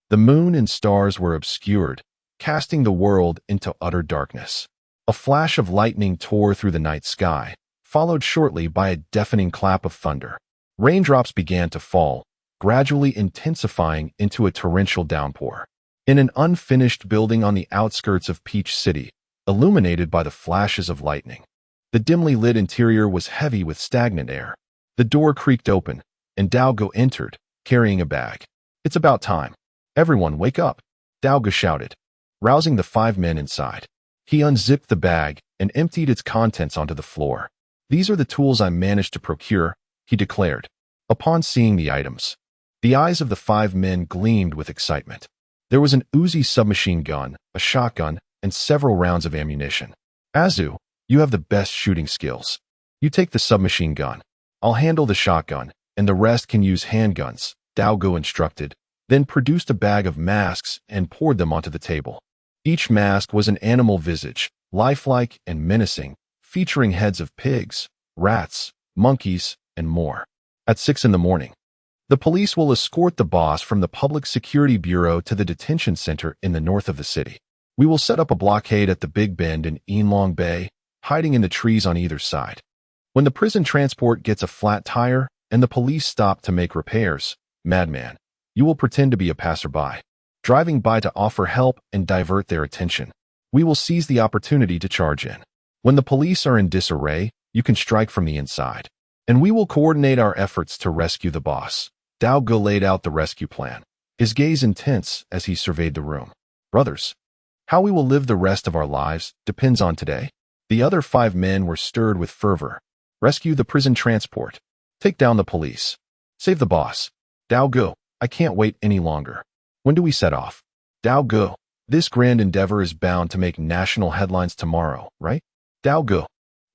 The moon and stars were obscured, casting the world into utter darkness. A flash of lightning tore through the night sky, followed shortly by a deafening clap of thunder. Raindrops began to fall, gradually intensifying into a torrential downpour. In an unfinished building on the outskirts of Peach City, illuminated by the flashes of lightning, the dimly lit interior was heavy with stagnant air. The door creaked open, and Daogo entered, carrying a bag. "It's about time. Everyone, wake up," Daogo shouted, rousing the 5 men inside. He unzipped the bag and emptied its contents onto the floor. "These are the tools I managed to procure," he declared. Upon seeing the items, the eyes of the 5 men gleamed with excitement. There was an Uzi submachine gun, a shotgun, and several rounds of ammunition. "Azu, you have the best shooting skills. You take the submachine gun. I'll handle the shotgun, and the rest can use handguns," Daogo instructed, then produced a bag of masks and poured them onto the table. Each mask was an animal visage, lifelike and menacing, featuring heads of pigs, rats, monkeys, and more. At 6 in the morning, the police will escort the boss from the Public Security Bureau to the detention center in the north of the city. We will set up a blockade at the Big Bend in Yinlong Bay, hiding in the trees on either side. When the prison transport gets a flat tire and the police stop to make repairs, madman, you will pretend to be a passerby, driving by to offer help and divert their attention. We will seize the opportunity to charge in. When the police are in disarray, you can strike from the inside, and we will coordinate our efforts to rescue the boss." Daogo laid out the rescue plan, his gaze intense as he surveyed the room. "Brothers, how we will live the rest of our lives depends on today." The other 5 men were stirred with fervor. "Rescue the prison transport. Take down the police. Save the boss. Daogo, I can't wait any longer. When do we set off?" "Daogo, this grand endeavor is bound to make national headlines tomorrow, right?" "Daogo,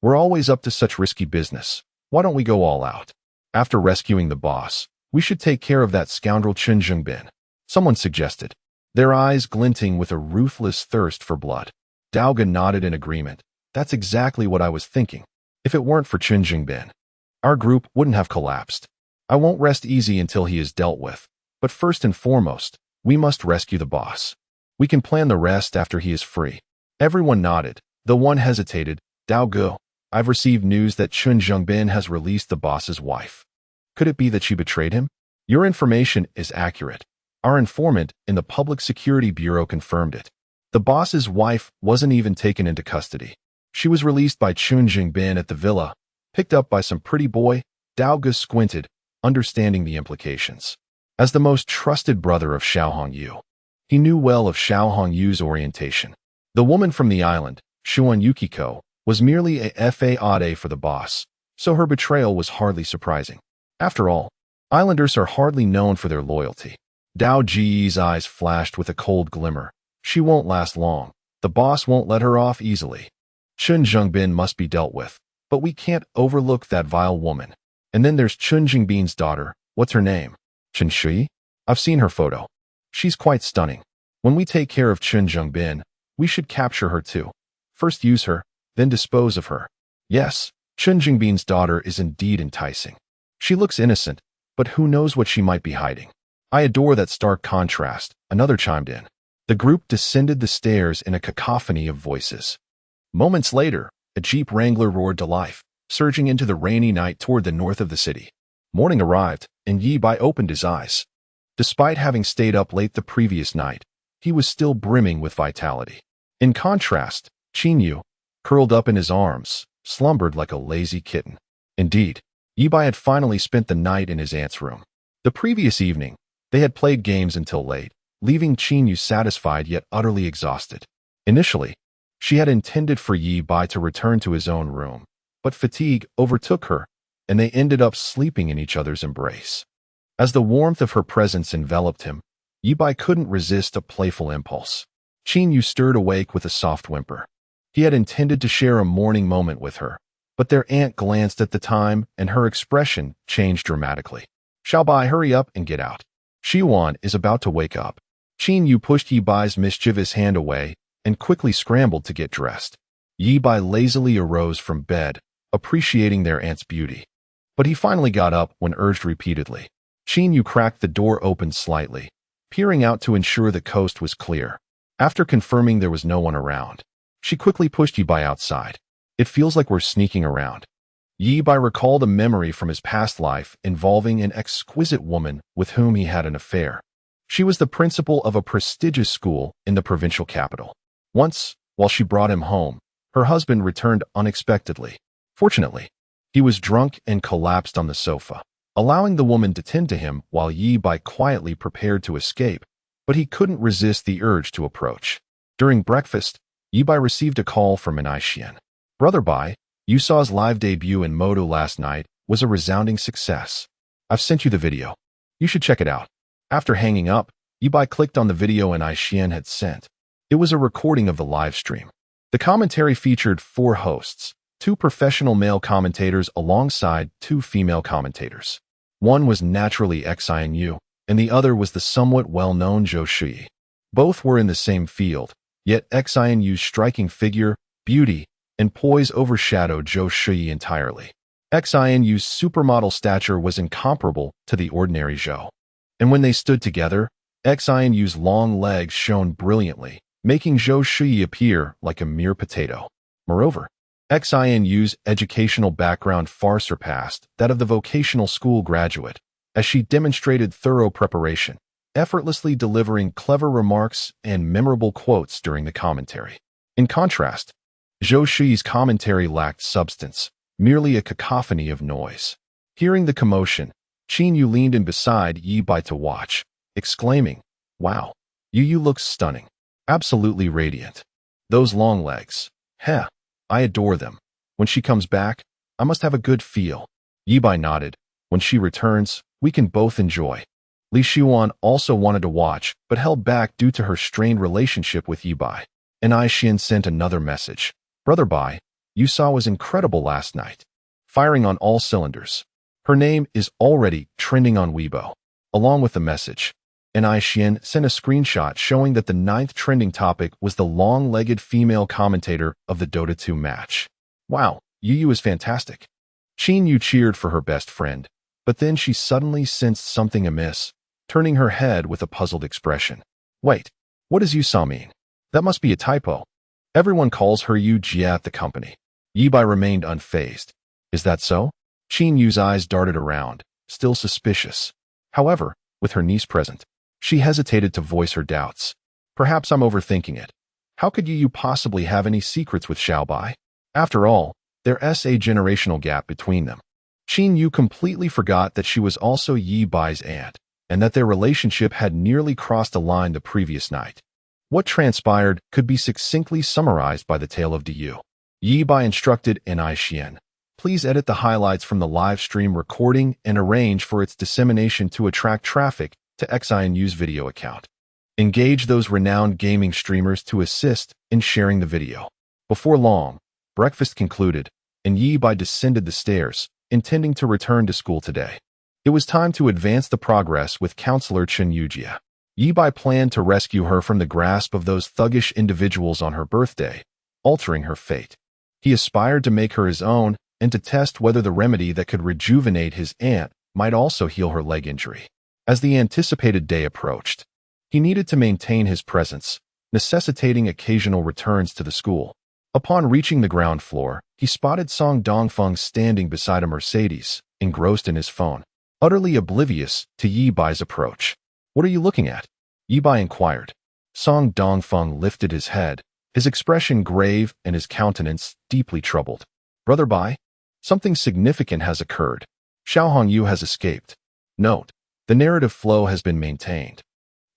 we're always up to such risky business. Why don't we go all out? After rescuing the boss, we should take care of that scoundrel Chen Zhengbin," someone suggested, their eyes glinting with a ruthless thirst for blood. Daogo nodded in agreement. "That's exactly what I was thinking. If it weren't for Chen Zhengbin, our group wouldn't have collapsed. I won't rest easy until he is dealt with, but first and foremost, we must rescue the boss. We can plan the rest after he is free." Everyone nodded, The one hesitated. Dao Gu, I've received news that Chun Zhengbin has released the boss's wife. Could it be that she betrayed him? Your information is accurate. Our informant in the Public Security Bureau confirmed it. The boss's wife wasn't even taken into custody. She was released by Chun Zhengbin at the villa, picked up by some pretty boy. Dao Gu squinted, understanding the implications. As the most trusted brother of Xiao Hongyu, he knew well of Xiao Hongyu's orientation. The woman from the island, Shuan Yukiko, was merely a fade for the boss, so her betrayal was hardly surprising. After all, islanders are hardly known for their loyalty. Dao Ji's eyes flashed with a cold glimmer. She won't last long. The boss won't let her off easily. Chun Zhengbin must be dealt with, but we can't overlook that vile woman. And then there's Chun Jingbin's daughter. What's her name? Chun Shui? I've seen her photo. She's quite stunning. When we take care of Chun Zhengbin, we should capture her too. First use her, then dispose of her. Yes, Chun Jingbin's daughter is indeed enticing. She looks innocent, but who knows what she might be hiding. I adore that stark contrast, another chimed in. The group descended the stairs in a cacophony of voices. Moments later, a Jeep Wrangler roared to life, surging into the rainy night toward the north of the city. Morning arrived, and Ye Bai opened his eyes. Despite having stayed up late the previous night, he was still brimming with vitality. In contrast, Qinyu, curled up in his arms, slumbered like a lazy kitten. Indeed, Ye Bai had finally spent the night in his aunt's room. The previous evening, they had played games until late, leaving Qinyu satisfied yet utterly exhausted. Initially, she had intended for Ye Bai to return to his own room, but fatigue overtook her, and they ended up sleeping in each other's embrace. As the warmth of her presence enveloped him, Ye Bai couldn't resist a playful impulse. Qinyu stirred awake with a soft whimper. He had intended to share a morning moment with her, but their aunt glanced at the time and her expression changed dramatically. Xiao Bai, hurry up and get out. Xiwan is about to wake up. Qinyu pushed Ye Bai's mischievous hand away and quickly scrambled to get dressed. Ye Bai lazily arose from bed, appreciating their aunt's beauty. But he finally got up when urged repeatedly. Qinyu cracked the door open slightly, peering out to ensure the coast was clear. After confirming there was no one around, she quickly pushed Ye Bai outside. It feels like we're sneaking around. Ye Bai recalled a memory from his past life involving an exquisite woman with whom he had an affair. She was the principal of a prestigious school in the provincial capital. Once, while she brought him home, her husband returned unexpectedly. Fortunately, he was drunk and collapsed on the sofa, allowing the woman to tend to him while Ye Bai quietly prepared to escape, but he couldn't resist the urge to approach. During breakfast, Ye Bai received a call from Xian. Brother Bai, you saw his live debut in Moto last night was a resounding success. I've sent you the video. You should check it out. After hanging up, Ye Bai clicked on the video Xian had sent. It was a recording of the live stream. The commentary featured 4 hosts, 2 professional male commentators alongside 2 female commentators. One was naturally Xian, and the other was the somewhat well-known Zhou Shui. Both were in the same field, yet Xian's striking figure, beauty, and poise overshadowed Zhou Shui entirely. Xian's supermodel stature was incomparable to the ordinary Zhou. And when they stood together, Xian's long legs shone brilliantly, making Zhou Shui appear like a mere potato. Moreover, Xian's educational background far surpassed that of the vocational school graduate, as she demonstrated thorough preparation, effortlessly delivering clever remarks and memorable quotes during the commentary. In contrast, Zhou Shui's commentary lacked substance, merely a cacophony of noise. Hearing the commotion, Qinyu leaned in beside Ye Bai to watch, exclaiming, "Wow, Yu looks stunning. Absolutely radiant. Those long legs. Heh, I adore them. When she comes back, I must have a good feel." Ye Bai nodded. When she returns, we can both enjoy. Li Xuan also wanted to watch, but held back due to her strained relationship with Ye Bai. And Xian sent another message. Brother Bai, you saw was incredible last night. Firing on all cylinders. Her name is already trending on Weibo. Along with the message, and Xian sent a screenshot showing that the 9th trending topic was the long-legged female commentator of the Dota 2 match. Wow, Yu is fantastic. Qinyu cheered for her best friend, but then she suddenly sensed something amiss, turning her head with a puzzled expression. Wait, what does Yu mean? That must be a typo. Everyone calls her Yu Jia at the company. Ye Bai remained unfazed. Is that so? Qin Yu's eyes darted around, still suspicious. However, with her niece present, she hesitated to voice her doubts. Perhaps I'm overthinking it. How could Yu possibly have any secrets with Xiao Bai? After all, there's a generational gap between them. Qin Yu completely forgot that she was also Ye Bai's aunt, and that their relationship had nearly crossed a line the previous night. What transpired could be succinctly summarized by the tale of Yu. Ye Bai instructed Ni Xian, please edit the highlights from the live stream recording and arrange for its dissemination to attract traffic to Xinu's video account. Engage those renowned gaming streamers to assist in sharing the video. Before long, breakfast concluded, and Ye Bai descended the stairs, intending to return to school today. It was time to advance the progress with Counselor Chen Yujia. Ye Bai planned to rescue her from the grasp of those thuggish individuals on her birthday, altering her fate. He aspired to make her his own and to test whether the remedy that could rejuvenate his aunt might also heal her leg injury. As the anticipated day approached, he needed to maintain his presence, necessitating occasional returns to the school. Upon reaching the ground floor, he spotted Song Dongfeng standing beside a Mercedes, engrossed in his phone, utterly oblivious to Ye Bai's approach. What are you looking at? Ye Bai inquired. Song Dongfeng lifted his head, his expression grave and his countenance deeply troubled. Brother Bai, something significant has occurred. Xiao Hongyu has escaped. Note, the narrative flow has been maintained,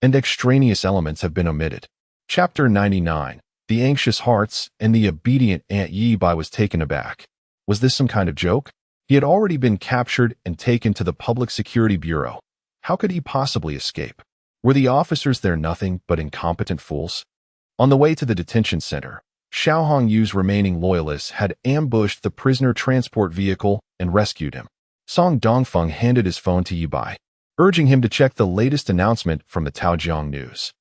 and extraneous elements have been omitted. Chapter 99. The anxious hearts and the obedient Aunt Ye Bai was taken aback. Was this some kind of joke? He had already been captured and taken to the Public Security Bureau. How could he possibly escape? Were the officers there nothing but incompetent fools? On the way to the detention center, Xiao Hongyu's remaining loyalists had ambushed the prisoner transport vehicle and rescued him. Song Dongfeng handed his phone to Ye Bai, urging him to check the latest announcement from the Taojiang News.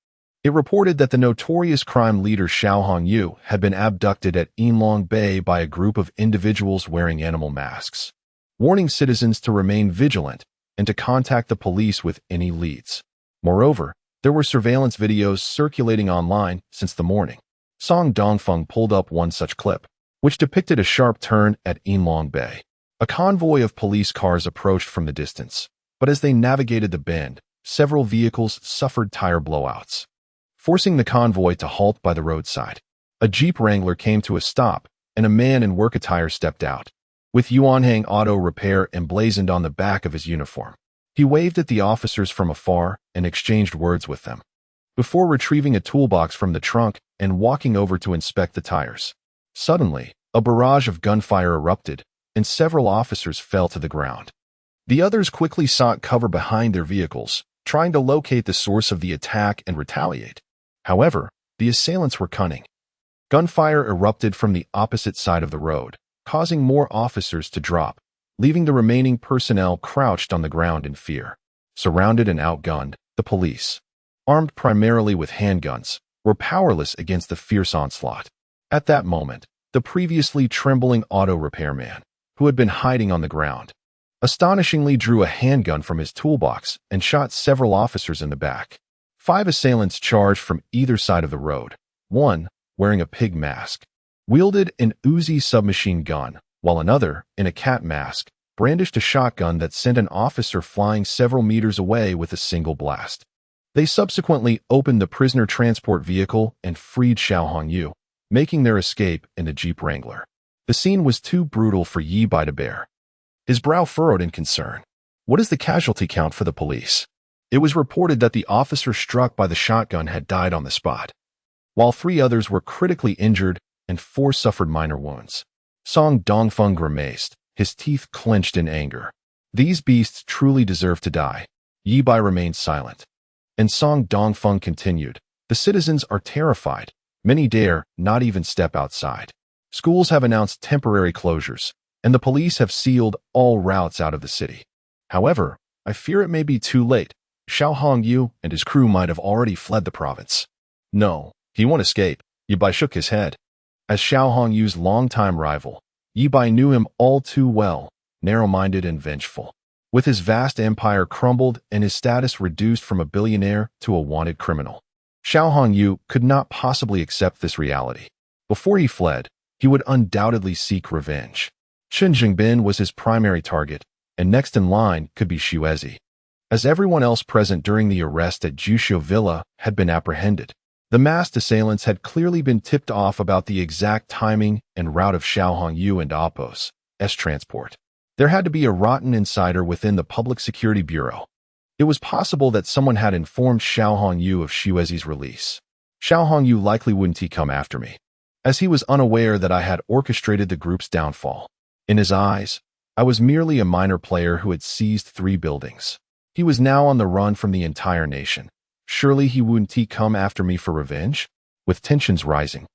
It reported that the notorious crime leader Xiao Hongyu had been abducted at Yinlong Bay by a group of individuals wearing animal masks, warning citizens to remain vigilant and to contact the police with any leads. Moreover, there were surveillance videos circulating online since the morning. Song Dongfeng pulled up one such clip, which depicted a sharp turn at Yinlong Bay. A convoy of police cars approached from the distance, but as they navigated the bend, several vehicles suffered tire blowouts, forcing the convoy to halt by the roadside. A Jeep Wrangler came to a stop, and a man in work attire stepped out, with Yuanhang Auto Repair emblazoned on the back of his uniform. He waved at the officers from afar and exchanged words with them, before retrieving a toolbox from the trunk and walking over to inspect the tires. Suddenly, a barrage of gunfire erupted, and several officers fell to the ground. The others quickly sought cover behind their vehicles, trying to locate the source of the attack and retaliate. However, the assailants were cunning. Gunfire erupted from the opposite side of the road, causing more officers to drop, leaving the remaining personnel crouched on the ground in fear. Surrounded and outgunned, the police, armed primarily with handguns, were powerless against the fierce onslaught. At that moment, the previously trembling auto repairman, who had been hiding on the ground, astonishingly drew a handgun from his toolbox and shot several officers in the back. 5 assailants charged from either side of the road. One, wearing a pig mask, wielded an Uzi submachine gun, while another, in a cat mask, brandished a shotgun that sent an officer flying several meters away with a single blast. They subsequently opened the prisoner transport vehicle and freed Xiao Hongyu, making their escape in a Jeep Wrangler. The scene was too brutal for Ye Bai to bear. His brow furrowed in concern. What is the casualty count for the police? It was reported that the officer struck by the shotgun had died on the spot, while 3 others were critically injured and 4 suffered minor wounds. Song Dongfeng grimaced, his teeth clenched in anger. These beasts truly deserve to die. Ye Bai remained silent, and Song Dongfeng continued. The citizens are terrified. Many dare not even step outside. Schools have announced temporary closures, and the police have sealed all routes out of the city. However, I fear it may be too late. Xiao Hongyu and his crew might have already fled the province. No, he won't escape. Ye Bai shook his head. As Xiao Hongyu's longtime rival, Ye Bai knew him all too well, narrow-minded and vengeful. With his vast empire crumbled and his status reduced from a billionaire to a wanted criminal, Xiao Hongyu could not possibly accept this reality. Before he fled, he would undoubtedly seek revenge. Chen Jingbin was his primary target, and next in line could be Xuezi. As everyone else present during the arrest at Jushu Villa had been apprehended, the masked assailants had clearly been tipped off about the exact timing and route of Xiao Hongyu and Appo's transport. There had to be a rotten insider within the Public Security Bureau. It was possible that someone had informed Xiao Hongyu of Xuezi's release. Xiao Hongyu likely wouldn't come after me, as he was unaware that I had orchestrated the group's downfall. In his eyes, I was merely a minor player who had seized 3 buildings. He was now on the run from the entire nation. Surely he wouldn't come after me for revenge? With tensions rising,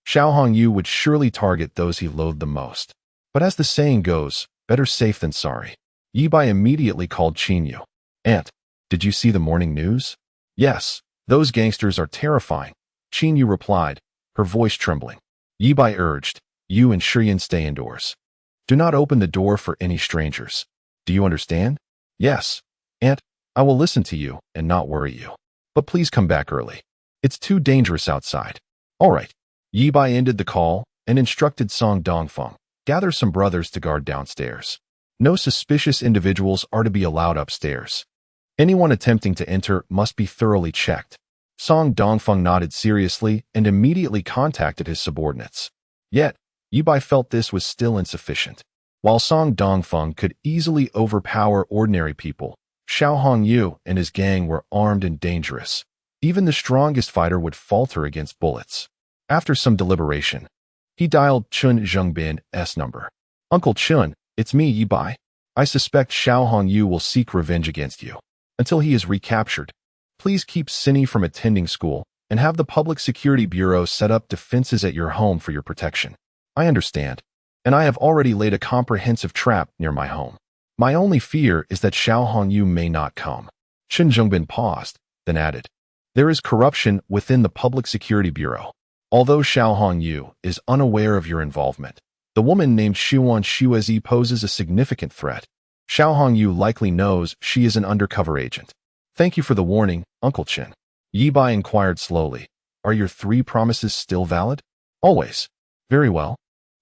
Xiao Hongyu would surely target those he loathed the most. But as the saying goes, better safe than sorry. Ye Bai immediately called Qinyu. Aunt, did you see the morning news? Yes, those gangsters are terrifying, Qinyu replied, her voice trembling. Ye Bai urged, you and Shiyan stay indoors. Do not open the door for any strangers. Do you understand? Yes, Aunt, I will listen to you and not worry you. But please come back early. It's too dangerous outside. All right. Ye Bai ended the call and instructed Song Dongfeng, gather some brothers to guard downstairs. No suspicious individuals are to be allowed upstairs. Anyone attempting to enter must be thoroughly checked. Song Dongfeng nodded seriously and immediately contacted his subordinates. Yet, Ye Bai felt this was still insufficient. While Song Dongfeng could easily overpower ordinary people, Xiao Hongyu and his gang were armed and dangerous. Even the strongest fighter would falter against bullets. After some deliberation, he dialed Chun Zhengbin's number. Uncle Chun, it's me, Ye Bai. I suspect Xiao Hongyu will seek revenge against you. Until he is recaptured, please keep Cinny from attending school and have the Public Security Bureau set up defenses at your home for your protection. I understand, and I have already laid a comprehensive trap near my home. My only fear is that Xiao Hongyu may not come. Chen Zhengbin paused, then added, there is corruption within the Public Security Bureau. Although Xiao Hongyu is unaware of your involvement, the woman named Xuan Xuezi poses a significant threat. Xiao Hongyu likely knows she is an undercover agent. Thank you for the warning, Uncle Chen. Ye Bai inquired slowly, are your 3 promises still valid? Always. Very well.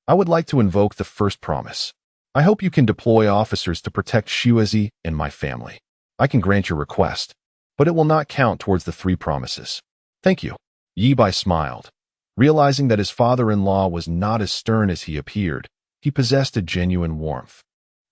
I would like to invoke the first promise. I hope you can deploy officers to protect Xuezi and my family. I can grant your request, but it will not count towards the 3 promises. Thank you. Ye Bai smiled. Realizing that his father-in-law was not as stern as he appeared, he possessed a genuine warmth.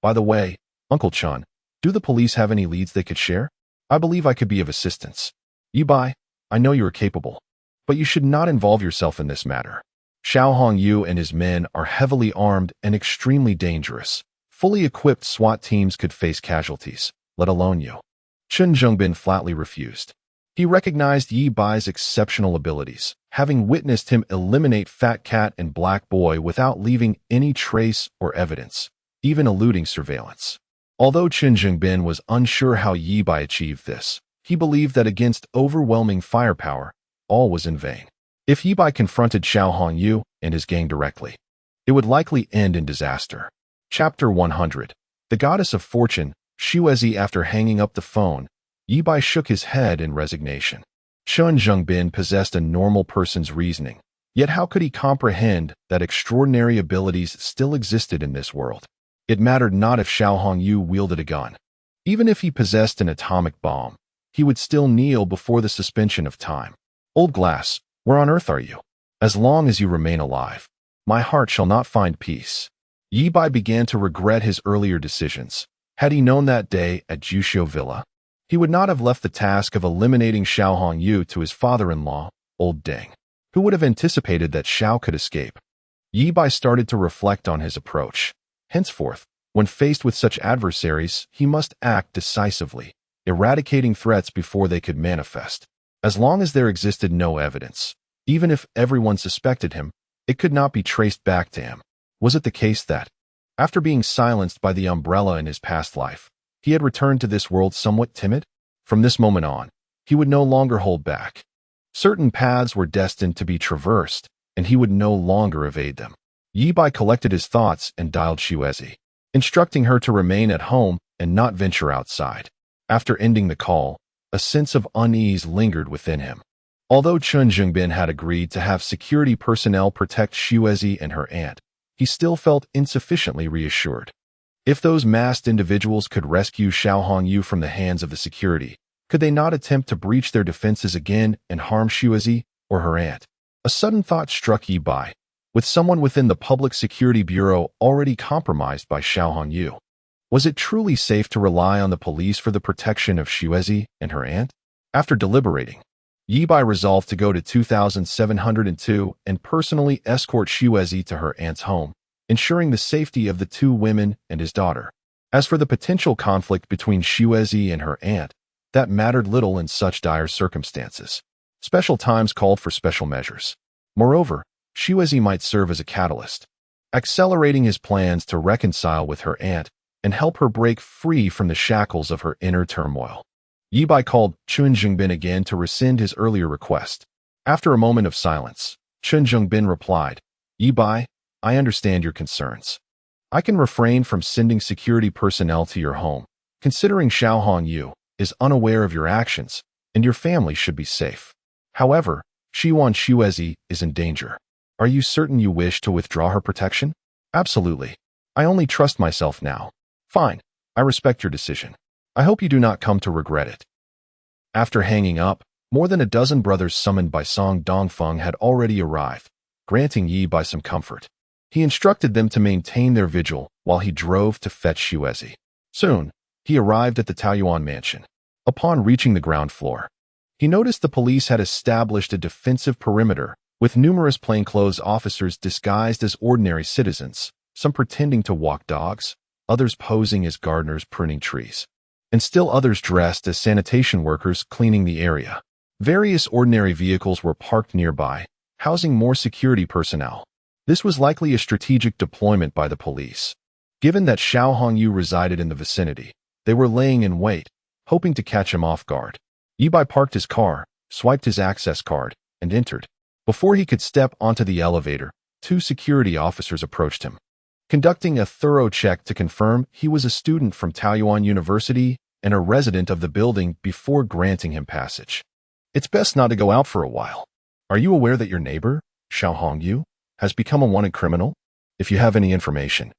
By the way, Uncle Chun, do the police have any leads they could share? I believe I could be of assistance. Ye Bai, I know you are capable, but you should not involve yourself in this matter. Xiao Hongyu and his men are heavily armed and extremely dangerous. Fully equipped SWAT teams could face casualties, let alone you. Chen Zhengbin flatly refused. He recognized Ye Bai's exceptional abilities, having witnessed him eliminate Fat Cat and Black Boy without leaving any trace or evidence, even eluding surveillance. Although Chen Zhengbin was unsure how Ye Bai achieved this, he believed that against overwhelming firepower, all was in vain. If Ye Bai confronted Xiao Hongyu and his gang directly, it would likely end in disaster. Chapter 100. The Goddess of Fortune, Xuezi. After hanging up the phone, Ye Bai shook his head in resignation. Chen Zhengbin possessed a normal person's reasoning, yet how could he comprehend that extraordinary abilities still existed in this world? It mattered not if Xiao Hongyu wielded a gun. Even if he possessed an atomic bomb, he would still kneel before the suspension of time. Old glass, where on earth are you? As long as you remain alive, my heart shall not find peace. Ye Bai began to regret his earlier decisions. Had he known that day at Jushu Villa, he would not have left the task of eliminating Xiao Hongyu to his father-in-law, Old Deng, who would have anticipated that Xiao could escape. Ye Bai started to reflect on his approach. Henceforth, when faced with such adversaries, he must act decisively, eradicating threats before they could manifest. As long as there existed no evidence, even if everyone suspected him, it could not be traced back to him. Was it the case that, after being silenced by the umbrella in his past life, he had returned to this world somewhat timid? From this moment on, he would no longer hold back. Certain paths were destined to be traversed, and he would no longer evade them. Ye Bai collected his thoughts and dialed Xuezi, instructing her to remain at home and not venture outside. After ending the call, a sense of unease lingered within him. Although Chun Jungbin had agreed to have security personnel protect Xuezi and her aunt, he still felt insufficiently reassured. If those masked individuals could rescue Xiao Hongyu from the hands of the security, could they not attempt to breach their defenses again and harm Xuezi or her aunt? A sudden thought struck Ye Bai. With someone within the Public Security Bureau already compromised by Xiao Hongyu, was it truly safe to rely on the police for the protection of Xuezi and her aunt? After deliberating, Ye Bai resolved to go to 2702 and personally escort Xuezi to her aunt's home, ensuring the safety of the two women and his daughter. As for the potential conflict between Xuezi and her aunt, that mattered little in such dire circumstances. Special times called for special measures. Moreover, Xuezi might serve as a catalyst, accelerating his plans to reconcile with her aunt and help her break free from the shackles of her inner turmoil. Ye Bai called Chun Jungbin again to rescind his earlier request. After a moment of silence, Chun Jungbin replied, Ye Bai, I understand your concerns. I can refrain from sending security personnel to your home, considering Xiao Hongyu is unaware of your actions, and your family should be safe. However, Xiwan Xuezi is in danger. Are you certain you wish to withdraw her protection? Absolutely. I only trust myself now. Fine. I respect your decision. I hope you do not come to regret it. After hanging up, more than a dozen brothers summoned by Song Dongfeng had already arrived, granting Ye Bai some comfort. He instructed them to maintain their vigil while he drove to fetch Xuezi. Soon, he arrived at the Taoyuan mansion. Upon reaching the ground floor, he noticed the police had established a defensive perimeter with numerous plainclothes officers disguised as ordinary citizens, some pretending to walk dogs, others posing as gardeners pruning trees, and still others dressed as sanitation workers cleaning the area. Various ordinary vehicles were parked nearby, housing more security personnel. This was likely a strategic deployment by the police. Given that Xiao Hongyu resided in the vicinity, they were laying in wait, hoping to catch him off guard. Ye Bai parked his car, swiped his access card, and entered. Before he could step onto the elevator, two security officers approached him, conducting a thorough check to confirm he was a student from Taoyuan University and a resident of the building before granting him passage. It's best not to go out for a while. Are you aware that your neighbor, Xiao Hongyu, has become a wanted criminal? If you have any information,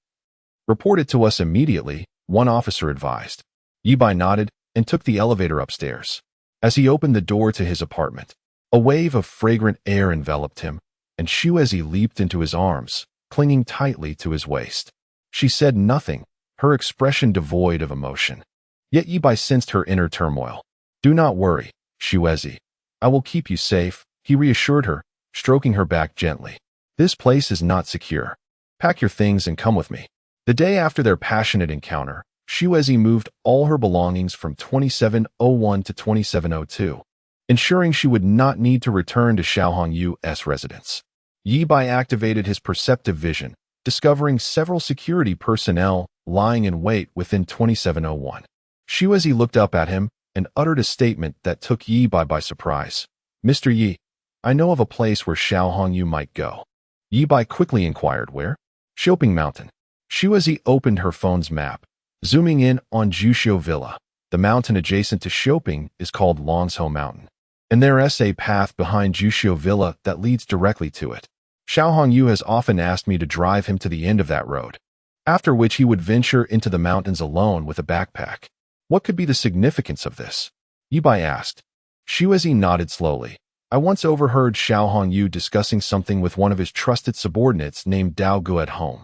report it to us immediately, one officer advised. Ye Bai nodded and took the elevator upstairs. As he opened the door to his apartment, a wave of fragrant air enveloped him, and Xuezi leaped into his arms, clinging tightly to his waist. She said nothing, her expression devoid of emotion. Yet Ye Bai sensed her inner turmoil. Do not worry, Xuezi. I will keep you safe, he reassured her, stroking her back gently. This place is not secure. Pack your things and come with me. The day after their passionate encounter, Xuezi moved all her belongings from 2701 to 2702, ensuring she would not need to return to Xiao Hongyu's residence. Ye Bai activated his perceptive vision, discovering several security personnel lying in wait within 2701. Xuezi looked up at him and uttered a statement that took Ye Bai by surprise. Mr. Yi, I know of a place where Xiao Hongyu might go. Ye Bai quickly inquired where? Shopping Mountain. Xuezi opened her phone's map, zooming in on Juxiu Villa. The mountain adjacent to Shopping is called Longshou Mountain, and there is a path behind Juxiu Villa that leads directly to it. Xiao Hongyu has often asked me to drive him to the end of that road, after which he would venture into the mountains alone with a backpack. What could be the significance of this? Ye Bai asked. Xuezi nodded slowly. I once overheard Xiao Hongyu discussing something with one of his trusted subordinates named Dao Gu at home,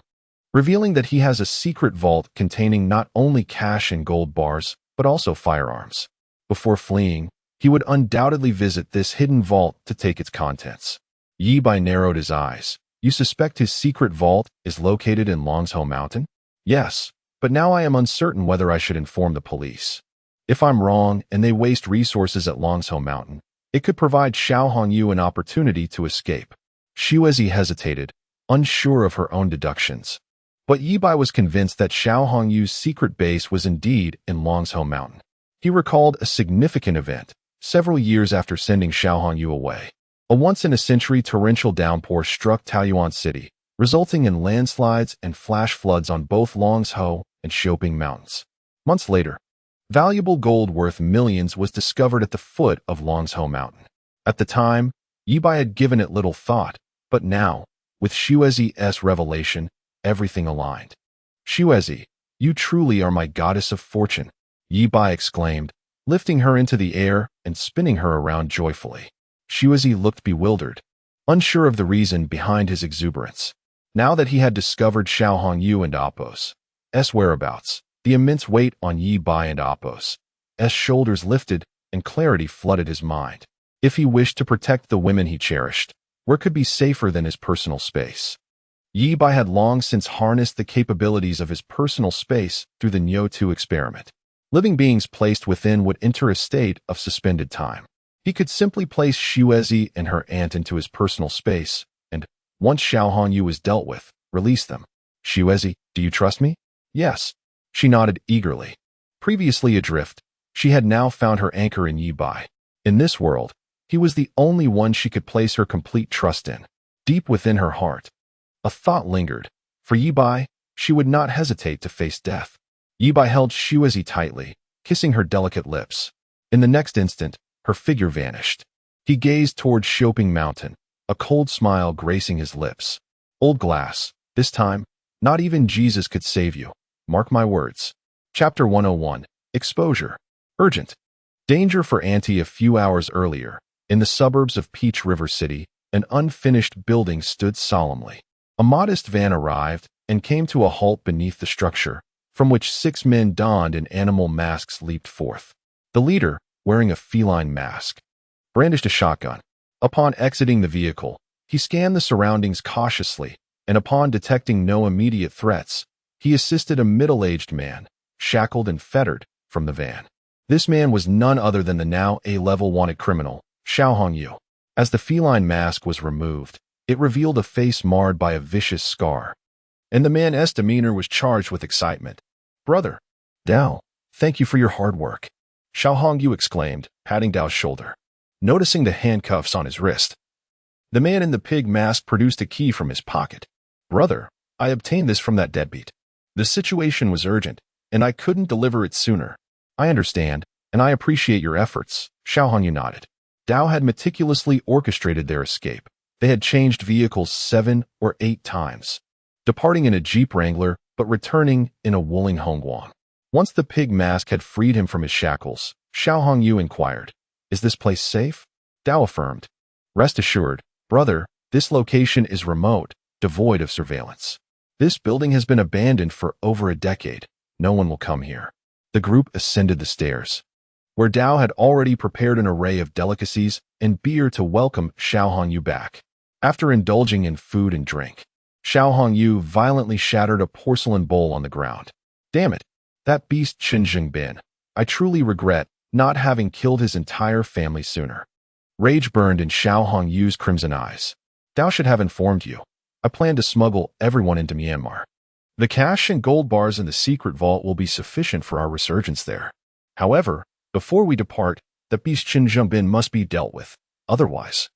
revealing that he has a secret vault containing not only cash and gold bars, but also firearms. Before fleeing, he would undoubtedly visit this hidden vault to take its contents. Ye Bai narrowed his eyes. You suspect his secret vault is located in Longshou Mountain? Yes, but now I am uncertain whether I should inform the police. If I'm wrong and they waste resources at Longshou Mountain, it could provide Xiao Hongyu an opportunity to escape. Xuezi hesitated, unsure of her own deductions. But Ye Bai was convinced that Xiao Hongyu's secret base was indeed in Longshou Mountain. He recalled a significant event, several years after sending Xiao Hongyu away. A once-in-a-century torrential downpour struck Taoyuan City, resulting in landslides and flash floods on both Longshou and Shopping Mountains. Months later, valuable gold worth millions was discovered at the foot of Longshou Mountain. At the time, Ye Bai had given it little thought, but now, with Xuezi's revelation, everything aligned. Xuezi, you truly are my goddess of fortune, Ye Bai exclaimed, lifting her into the air and spinning her around joyfully. Xuezi looked bewildered, unsure of the reason behind his exuberance. Now that he had discovered Xiaohongyu and Apos' whereabouts, the immense weight on Ye Bai and Apos' shoulders lifted and clarity flooded his mind. If he wished to protect the women he cherished, where could be safer than his personal space? Ye Bai had long since harnessed the capabilities of his personal space through the Nyo 2 experiment. Living beings placed within would enter a state of suspended time. He could simply place Xuezi and her aunt into his personal space, and, once Xiaohongyu was dealt with, release them. Xuezi, do you trust me? Yes. She nodded eagerly. Previously adrift, she had now found her anchor in Ye Bai. In this world, he was the only one she could place her complete trust in. Deep within her heart, a thought lingered. For Ye Bai, she would not hesitate to face death. Ye Bai held Xuezi tightly, kissing her delicate lips. In the next instant, her figure vanished. He gazed toward Shoping Mountain, a cold smile gracing his lips. Old glass, this time, not even Jesus could save you. Mark my words. Chapter 101, Exposure. Urgent. Danger for Auntie. A few hours earlier, in the suburbs of Peach River City, an unfinished building stood solemnly. A modest van arrived and came to a halt beneath the structure, from which 6 men donned in animal masks leaped forth. The leader, wearing a feline mask, brandished a shotgun. Upon exiting the vehicle, he scanned the surroundings cautiously, and upon detecting no immediate threats, he assisted a middle-aged man, shackled and fettered, from the van. This man was none other than the now A-level wanted criminal, Xiaohongyu. As the feline mask was removed, it revealed a face marred by a vicious scar, and the man's demeanor was charged with excitement. Brother Dao, thank you for your hard work, Xiaohongyu exclaimed, patting Dao's shoulder. Noticing the handcuffs on his wrist, the man in the pig mask produced a key from his pocket. Brother, I obtained this from that deadbeat. The situation was urgent, and I couldn't deliver it sooner. I understand, and I appreciate your efforts, Xiaohongyu nodded. Dao had meticulously orchestrated their escape. They had changed vehicles 7 or 8 times, departing in a Jeep Wrangler but returning in a Wuling Hongguang. Once the pig mask had freed him from his shackles, Xiaohongyu inquired, "Is this place safe?" Dao affirmed. "Rest assured, brother, this location is remote, devoid of surveillance. This building has been abandoned for over a decade. No one will come here." The group ascended the stairs, where Dao had already prepared an array of delicacies and beer to welcome Xiaohongyu back. After indulging in food and drink, Xiaohongyu violently shattered a porcelain bowl on the ground. Damn it, that beast Chen Zhengbin. I truly regret not having killed his entire family sooner. Rage burned in Xiaohongyu's crimson eyes. Dao should have informed you. I plan to smuggle everyone into Myanmar. The cash and gold bars in the secret vault will be sufficient for our resurgence there. However, before we depart, the beast Chen Zhengbin must be dealt with. Otherwise,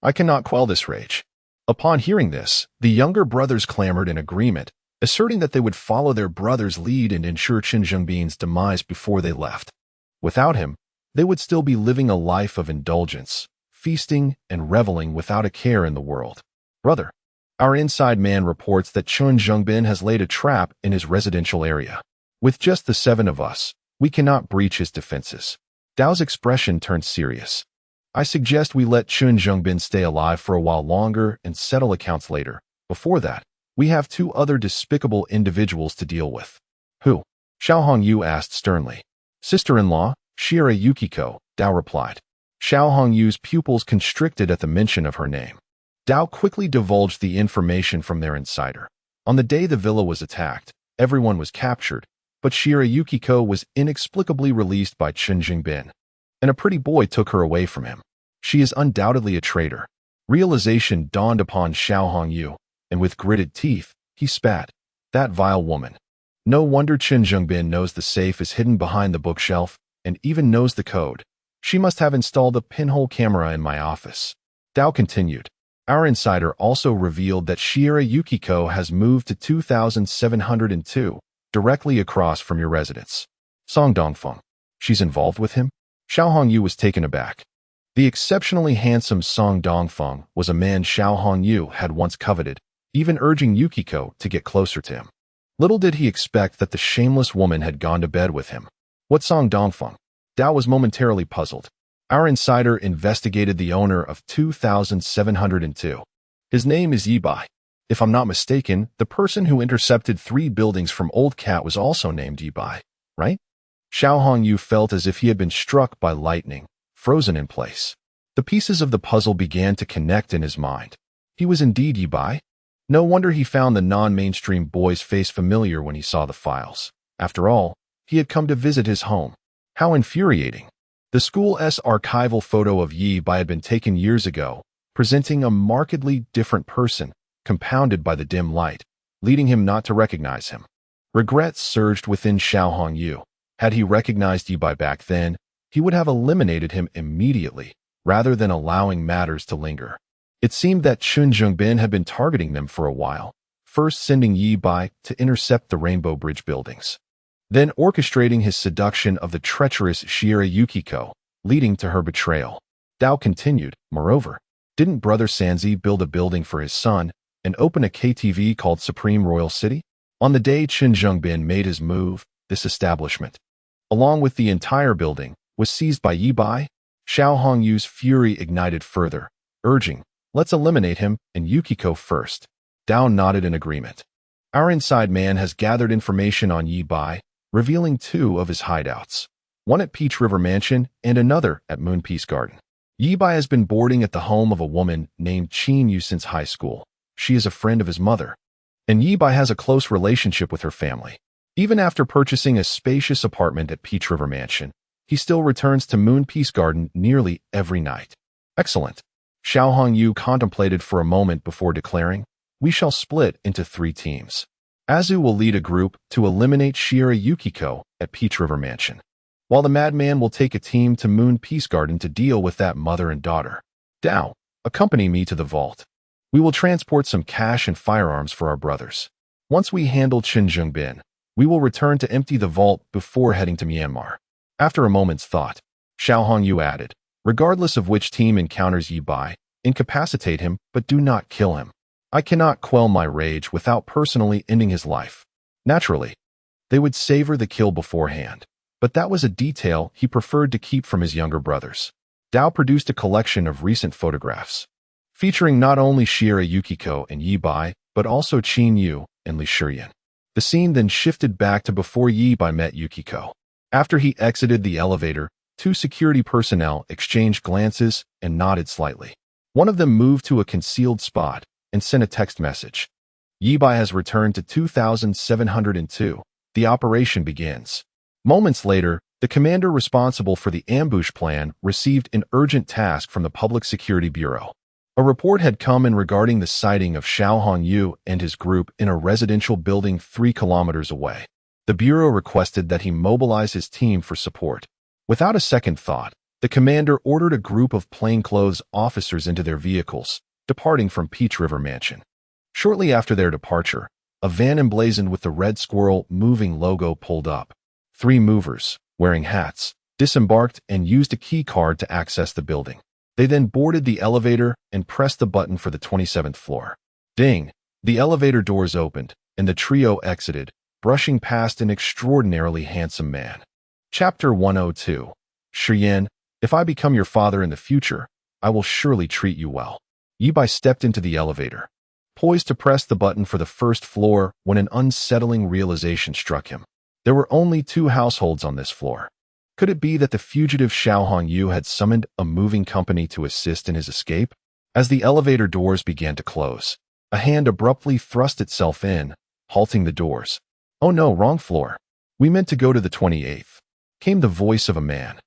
I cannot quell this rage. Upon hearing this, the younger brothers clamored in agreement, asserting that they would follow their brother's lead and ensure Chen Zhengbin's demise before they left. Without him, they would still be living a life of indulgence, feasting and reveling without a care in the world. Brother, our inside man reports that Chen Zhengbin has laid a trap in his residential area. With just the 7 of us, we cannot breach his defenses. Dao's expression turned serious. I suggest we let Chen Zhengbin stay alive for a while longer and settle accounts later. Before that, we have 2 other despicable individuals to deal with. Who? Xiaohongyu asked sternly. Sister-in-law, Shira Yukiko, Dao replied. Xiaohongyu's pupils constricted at the mention of her name. Dao quickly divulged the information from their insider. On the day the villa was attacked, everyone was captured, but Shira Yukiko was inexplicably released by Chen Zhengbin, and a pretty boy took her away from him. She is undoubtedly a traitor. Realization dawned upon Xiaohongyu, and with gritted teeth, he spat. That vile woman. No wonder Chen Zhengbin knows the safe is hidden behind the bookshelf, and even knows the code. She must have installed a pinhole camera in my office. Dao continued. Our insider also revealed that Shira Yukiko has moved to 2702, directly across from your residence. Song Dongfeng. She's involved with him? Xiaohongyu was taken aback. The exceptionally handsome Song Dongfeng was a man Xiao Hongyu had once coveted, even urging Yukiko to get closer to him. Little did he expect that the shameless woman had gone to bed with him. What Song Dongfeng? Dao was momentarily puzzled. Our insider investigated the owner of 2702. His name is Ye Bai. If I'm not mistaken, the person who intercepted 3 buildings from Old Cat was also named Ye Bai, right? Xiao Hongyu felt as if he had been struck by lightning, frozen in place. The pieces of the puzzle began to connect in his mind. He was indeed Ye Bai. No wonder he found the non-mainstream boy's face familiar when he saw the files. After all, he had come to visit his home. How infuriating. The school's archival photo of Ye Bai had been taken years ago, presenting a markedly different person, compounded by the dim light, leading him not to recognize him. Regret surged within Xiao Hongyu. Had he recognized Ye Bai back then, he would have eliminated him immediately, rather than allowing matters to linger. It seemed that Chun Zhongbin had been targeting them for a while, first sending Ye Bai to intercept the Rainbow Bridge buildings, then orchestrating his seduction of the treacherous Shiera Yukiko, leading to her betrayal. Dao continued, moreover, didn't Brother Sanzi build a building for his son and open a KTV called Supreme Royal City? On the day Chun Zhongbin made his move, this establishment, along with the entire building, was seized by Ye Bai. Xiao Hongyu's fury ignited further, urging, let's eliminate him and Yukiko first. Dao nodded in agreement. Our inside man has gathered information on Ye Bai, revealing 2 of his hideouts, one at Peach River Mansion and another at Moon Peace Garden. Ye Bai has been boarding at the home of a woman named Qin Yu since high school. She is a friend of his mother, and Ye Bai has a close relationship with her family. Even after purchasing a spacious apartment at Peach River Mansion, he still returns to Moon Peace Garden nearly every night. Excellent. Xiao Hongyu contemplated for a moment before declaring, we shall split into 3 teams. Azu will lead a group to eliminate Shiera Yukiko at Peach River Mansion, while the madman will take a team to Moon Peace Garden to deal with that mother and daughter. Dao, accompany me to the vault. We will transport some cash and firearms for our brothers. Once we handle Chun Zhongbin, we will return to empty the vault before heading to Myanmar. After a moment's thought, Xiao Hongyu added, regardless of which team encounters Ye Bai, incapacitate him, but do not kill him. I cannot quell my rage without personally ending his life. Naturally, they would savor the kill beforehand, but that was a detail he preferred to keep from his younger brothers. Dao produced a collection of recent photographs, featuring not only Shiera Yukiko and Ye Bai, but also Qin Yu and Li Shiyan. The scene then shifted back to before Ye Bai met Yukiko. After he exited the elevator, 2 security personnel exchanged glances and nodded slightly. One of them moved to a concealed spot and sent a text message. Ye Bai has returned to 2702. The operation begins. Moments later, the commander responsible for the ambush plan received an urgent task from the Public Security Bureau. A report had come in regarding the sighting of Xiao Hongyu and his group in a residential building 3 kilometers away. The Bureau requested that he mobilize his team for support. Without a second thought, the commander ordered a group of plainclothes officers into their vehicles, departing from Peach River Mansion. Shortly after their departure, a van emblazoned with the Red Squirrel moving logo pulled up. 3 movers, wearing hats, disembarked and used a key card to access the building. They then boarded the elevator and pressed the button for the 27th floor. Ding! The elevator doors opened, and the trio exited, brushing past an extraordinarily handsome man. Chapter 102. Shiyan, if I become your father in the future, I will surely treat you well. Ye Bai stepped into the elevator, poised to press the button for the first floor when an unsettling realization struck him. There were only 2 households on this floor. Could it be that the fugitive Xiao Hongyu had summoned a moving company to assist in his escape? As the elevator doors began to close, a hand abruptly thrust itself in, halting the doors. Oh no, wrong floor. We meant to go to the 28th, came the voice of a man.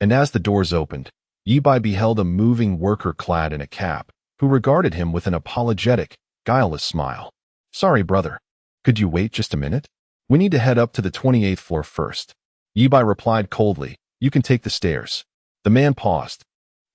And as the doors opened, Ye Bai beheld a moving worker clad in a cap, who regarded him with an apologetic, guileless smile. Sorry, brother. Could you wait just a minute? We need to head up to the 28th floor first. Ye Bai replied coldly, you can take the stairs. The man paused,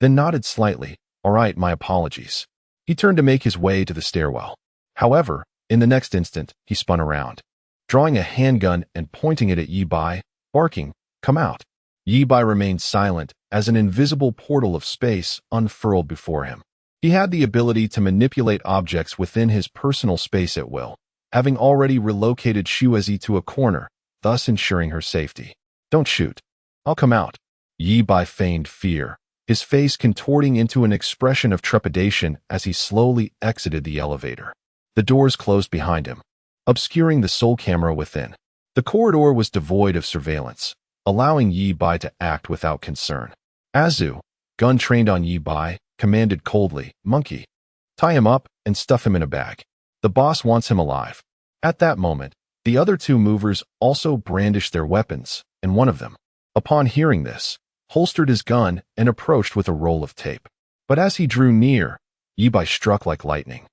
then nodded slightly. All right, my apologies. He turned to make his way to the stairwell. However, in the next instant, he spun around, drawing a handgun and pointing it at Ye Bai, barking, come out. Ye Bai remained silent as an invisible portal of space unfurled before him. He had the ability to manipulate objects within his personal space at will, having already relocated Shuezi to a corner, thus ensuring her safety. Don't shoot. I'll come out. Ye Bai feigned fear, his face contorting into an expression of trepidation as he slowly exited the elevator. The doors closed behind him, obscuring the sole camera within. The corridor was devoid of surveillance, allowing Ye Bai to act without concern. Azu, gun trained on Ye Bai, commanded coldly, "Monkey, tie him up and stuff him in a bag. The boss wants him alive." At that moment, the other two movers also brandished their weapons, and one of them, upon hearing this, holstered his gun and approached with a roll of tape. But as he drew near, Ye Bai struck like lightning,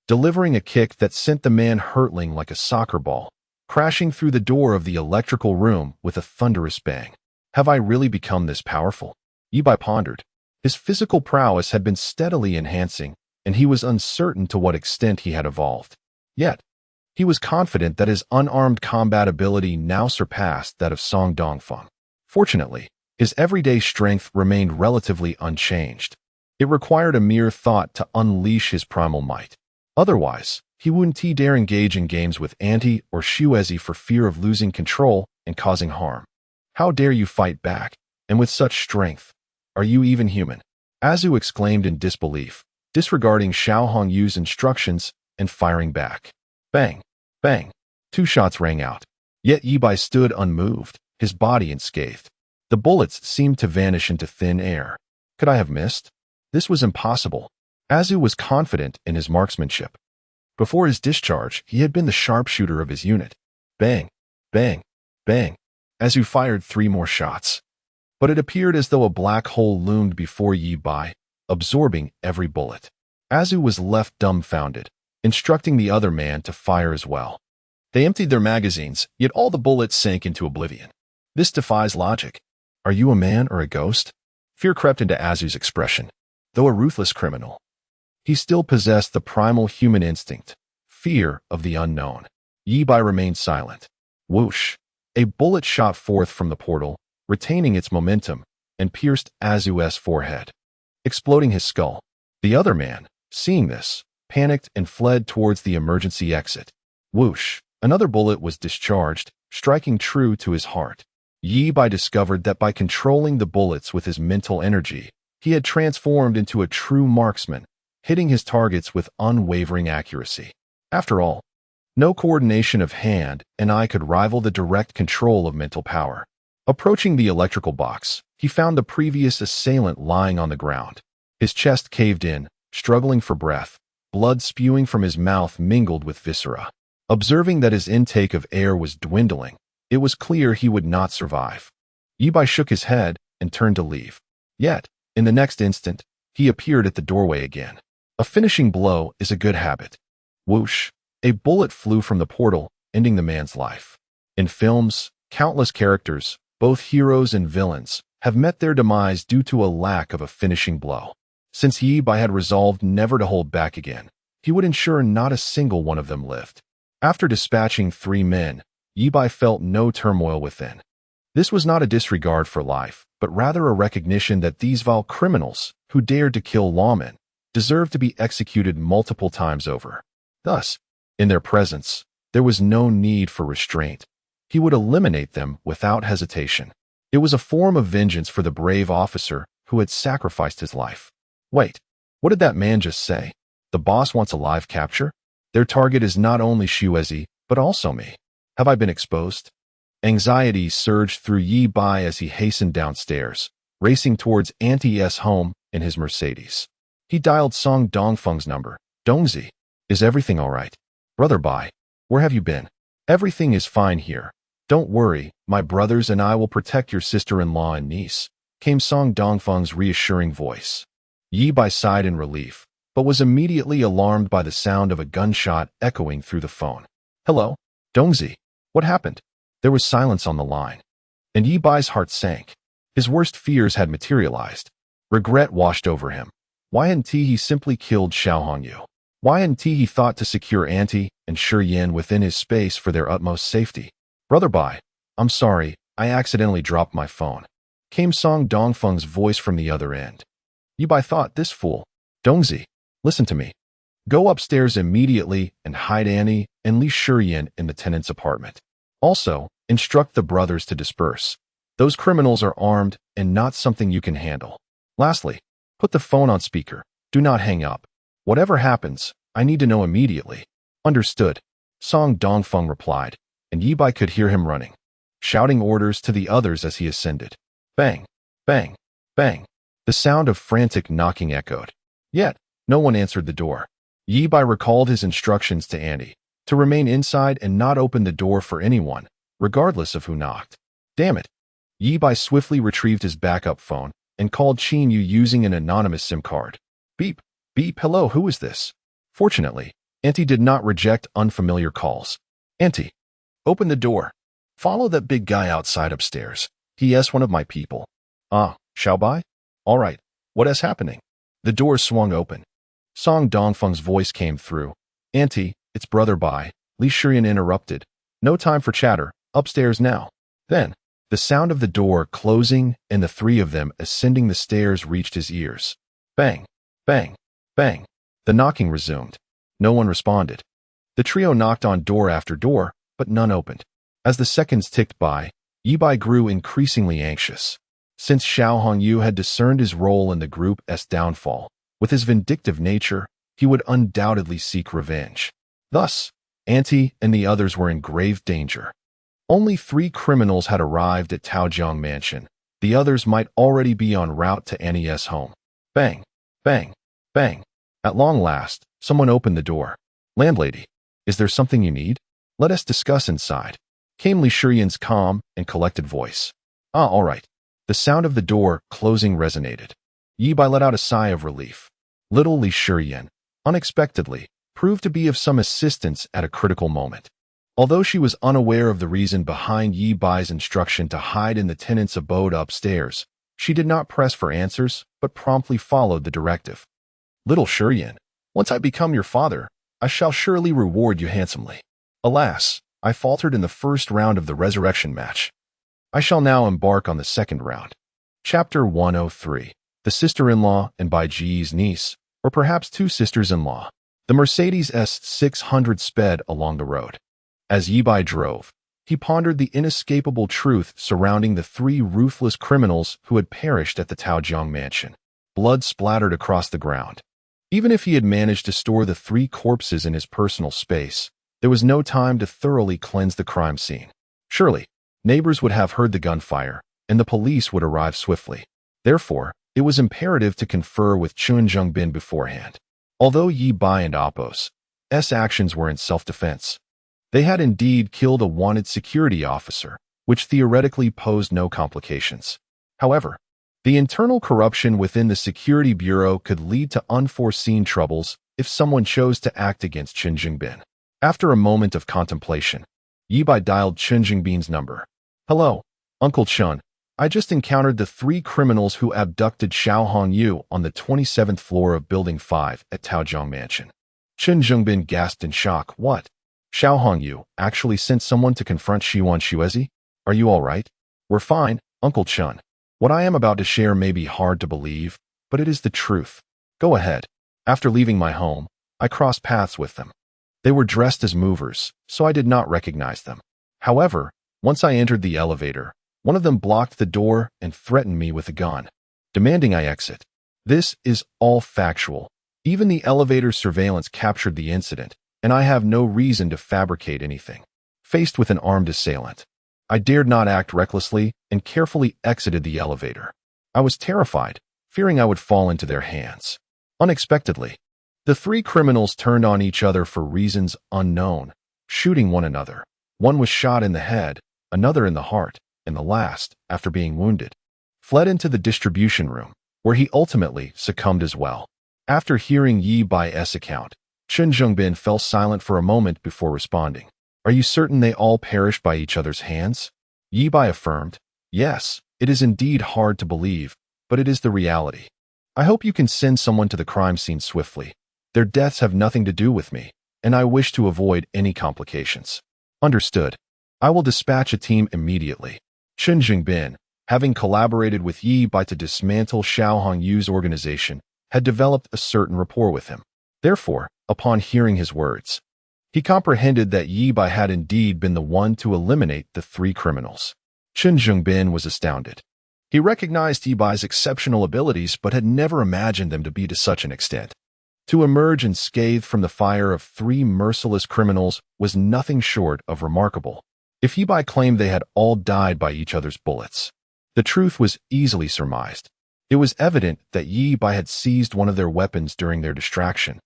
delivering a kick that sent the man hurtling like a soccer ball, crashing through the door of the electrical room with a thunderous bang. Have I really become this powerful? Ye Bai pondered. His physical prowess had been steadily enhancing, and he was uncertain to what extent he had evolved. Yet, he was confident that his unarmed combat ability now surpassed that of Song Dongfeng. Fortunately, his everyday strength remained relatively unchanged. It required a mere thought to unleash his primal might. Otherwise, he wouldn't dare engage in games with Auntie or Shuezi for fear of losing control and causing harm. How dare you fight back, and with such strength? Are you even human? Azu exclaimed in disbelief, disregarding Xiao Hongyu's instructions and firing back. Bang! Bang! 2 shots rang out. Yet Ye Bai stood unmoved, his body unscathed. The bullets seemed to vanish into thin air. Could I have missed? This was impossible. Azu was confident in his marksmanship. Before his discharge, he had been the sharpshooter of his unit. Bang! Bang! Bang! Azu fired 3 more shots. But it appeared as though a black hole loomed before Ye Bai, absorbing every bullet. Azu was left dumbfounded, instructing the other man to fire as well. They emptied their magazines, yet all the bullets sank into oblivion. This defies logic. Are you a man or a ghost? Fear crept into Azu's expression. Though a ruthless criminal, he still possessed the primal human instinct, fear of the unknown. Ye Bai remained silent. Whoosh! A bullet shot forth from the portal, retaining its momentum, and pierced Azu's forehead, exploding his skull. The other man, seeing this, panicked and fled towards the emergency exit. Whoosh! Another bullet was discharged, striking true to his heart. Ye Bai discovered that by controlling the bullets with his mental energy, he had transformed into a true marksman, hitting his targets with unwavering accuracy. After all, no coordination of hand and eye could rival the direct control of mental power. Approaching the electrical box, he found the previous assailant lying on the ground. His chest caved in, struggling for breath, blood spewing from his mouth mingled with viscera. Observing that his intake of air was dwindling, it was clear he would not survive. Ye Bai shook his head and turned to leave. Yet, in the next instant, he appeared at the doorway again. A finishing blow is a good habit. Whoosh! A bullet flew from the portal, ending the man's life. In films, countless characters, both heroes and villains, have met their demise due to a lack of a finishing blow. Since Ye Bai had resolved never to hold back again, he would ensure not a single one of them lived. After dispatching 3 men, Ye Bai felt no turmoil within. This was not a disregard for life, but rather a recognition that these vile criminals, who dared to kill lawmen, deserved to be executed multiple times over. Thus, in their presence, there was no need for restraint. He would eliminate them without hesitation. It was a form of vengeance for the brave officer who had sacrificed his life. Wait, what did that man just say? The boss wants a live capture? Their target is not only Shuezi, but also me. Have I been exposed? Anxiety surged through Ye Bai as he hastened downstairs, racing towards Auntie's home in his Mercedes. He dialed Song Dongfeng's number. Dongzi, is everything all right? Brother Bai, where have you been? Everything is fine here. Don't worry, my brothers and I will protect your sister-in-law and niece, came Song Dongfeng's reassuring voice. Ye Bai sighed in relief, but was immediately alarmed by the sound of a gunshot echoing through the phone. Hello? Dongzi, what happened? There was silence on the line, and Ye Bai's heart sank. His worst fears had materialized. Regret washed over him. Why hadn't he simply killed Xiao Hongyu? Why hadn't he thought to secure Auntie and Shi Yan within his space for their utmost safety? Brother Bai, I'm sorry, I accidentally dropped my phone. came Song Dongfeng's voice from the other end. Ye Bai thought, this fool. Dongzi, listen to me. Go upstairs immediately and hide Annie and Li Shiyan in the tenant's apartment. Also, instruct the brothers to disperse. Those criminals are armed and not something you can handle. Lastly, put the phone on speaker. Do not hang up. Whatever happens, I need to know immediately. Understood, Song Dongfeng replied, and Ye Bai could hear him running, shouting orders to the others as he ascended. Bang, bang, bang. The sound of frantic knocking echoed. Yet, no one answered the door. Ye Bai recalled his instructions to Annie, to remain inside and not open the door for anyone, regardless of who knocked. Damn it. Ye Bai swiftly retrieved his backup phone and called Qin Yu using an anonymous SIM card. Beep, beep, hello, who is this? Fortunately, Auntie did not reject unfamiliar calls. Auntie, open the door. Follow that big guy outside upstairs. He is one of my people. Ah, Xiao Bai? All right, what is happening? The door swung open. Song Dongfeng's voice came through. Auntie, it's Brother Bai. Li Shiyan interrupted. No time for chatter, upstairs now. Then, the sound of the door closing and the three of them ascending the stairs reached his ears. Bang, bang, bang. The knocking resumed. No one responded. The trio knocked on door after door, but none opened. As the seconds ticked by, Ye Bai grew increasingly anxious. Since Xiao Hongyu had discerned his role in the group's downfall, with his vindictive nature, he would undoubtedly seek revenge. Thus, Auntie and the others were in grave danger. Only 3 criminals had arrived at Taojiang Mansion. The others might already be en route to Annie's home. Bang, bang, bang. At long last, someone opened the door. Landlady, is there something you need? Let us discuss inside, came Li Shiyan's calm and collected voice. Ah, all right. The sound of the door closing resonated. Ye Bai let out a sigh of relief. Little Li Shiyan, unexpectedly, proved to be of some assistance at a critical moment. Although she was unaware of the reason behind Ye Bai's instruction to hide in the tenant's abode upstairs, she did not press for answers, but promptly followed the directive. Little Shiyan, once I become your father, I shall surely reward you handsomely. Alas, I faltered in the first round of the resurrection match. I shall now embark on the second round. Chapter 103. The sister-in-law and Bai Ji's niece, or perhaps 2 sisters-in-law. The Mercedes S600 sped along the road. As Ye Bai drove, he pondered the inescapable truth surrounding the 3 ruthless criminals who had perished at the Taojiang Mansion. Blood splattered across the ground. Even if he had managed to store the 3 corpses in his personal space, there was no time to thoroughly cleanse the crime scene. Surely, neighbors would have heard the gunfire, and the police would arrive swiftly. Therefore, it was imperative to confer with Chun Zhengbin beforehand. Although Ye Bai and Apos' actions were in self-defense, they had indeed killed a wanted security officer, which theoretically posed no complications. However, the internal corruption within the security bureau could lead to unforeseen troubles if someone chose to act against Chun Zhengbin. After a moment of contemplation, Ye Bai dialed Chun Zhengbin's number. Hello, Uncle Chun. I just encountered the 3 criminals who abducted Xiao Hongyu on the 27th floor of Building 5 at Taojiang Mansion. Chun Zhengbin gasped in shock. What? Xiao Hongyu actually sent someone to confront Xiwan Shuezi? Are you all right? We're fine, Uncle Chun. What I am about to share may be hard to believe, but it is the truth. Go ahead. After leaving my home, I crossed paths with them. They were dressed as movers, so I did not recognize them. However, once I entered the elevator, one of them blocked the door and threatened me with a gun, demanding I exit. This is all factual. Even the elevator's surveillance captured the incident, and I have no reason to fabricate anything. Faced with an armed assailant, I dared not act recklessly and carefully exited the elevator. I was terrified, fearing I would fall into their hands. Unexpectedly, the 3 criminals turned on each other for reasons unknown, shooting one another. One was shot in the head, another in the heart, and the last, after being wounded, fled into the distribution room, where he ultimately succumbed as well. After hearing Ye Bai's account, Chun Zhengbin fell silent for a moment before responding. Are you certain they all perished by each other's hands? Ye Bai affirmed. Yes, it is indeed hard to believe, but it is the reality. I hope you can send someone to the crime scene swiftly. Their deaths have nothing to do with me, and I wish to avoid any complications. Understood. I will dispatch a team immediately. Chun Zhengbin, having collaborated with Ye Bai to dismantle Xiao Hongyu's organization, had developed a certain rapport with him. Therefore, upon hearing his words, he comprehended that Ye Bai had indeed been the one to eliminate the three criminals. Chen Zhengbin was astounded. He recognized Ye Bai's exceptional abilities but had never imagined them to be to such an extent. To emerge unscathed from the fire of three merciless criminals was nothing short of remarkable. If Ye Bai claimed they had all died by each other's bullets, the truth was easily surmised. It was evident that Ye Bai had seized one of their weapons during their distraction,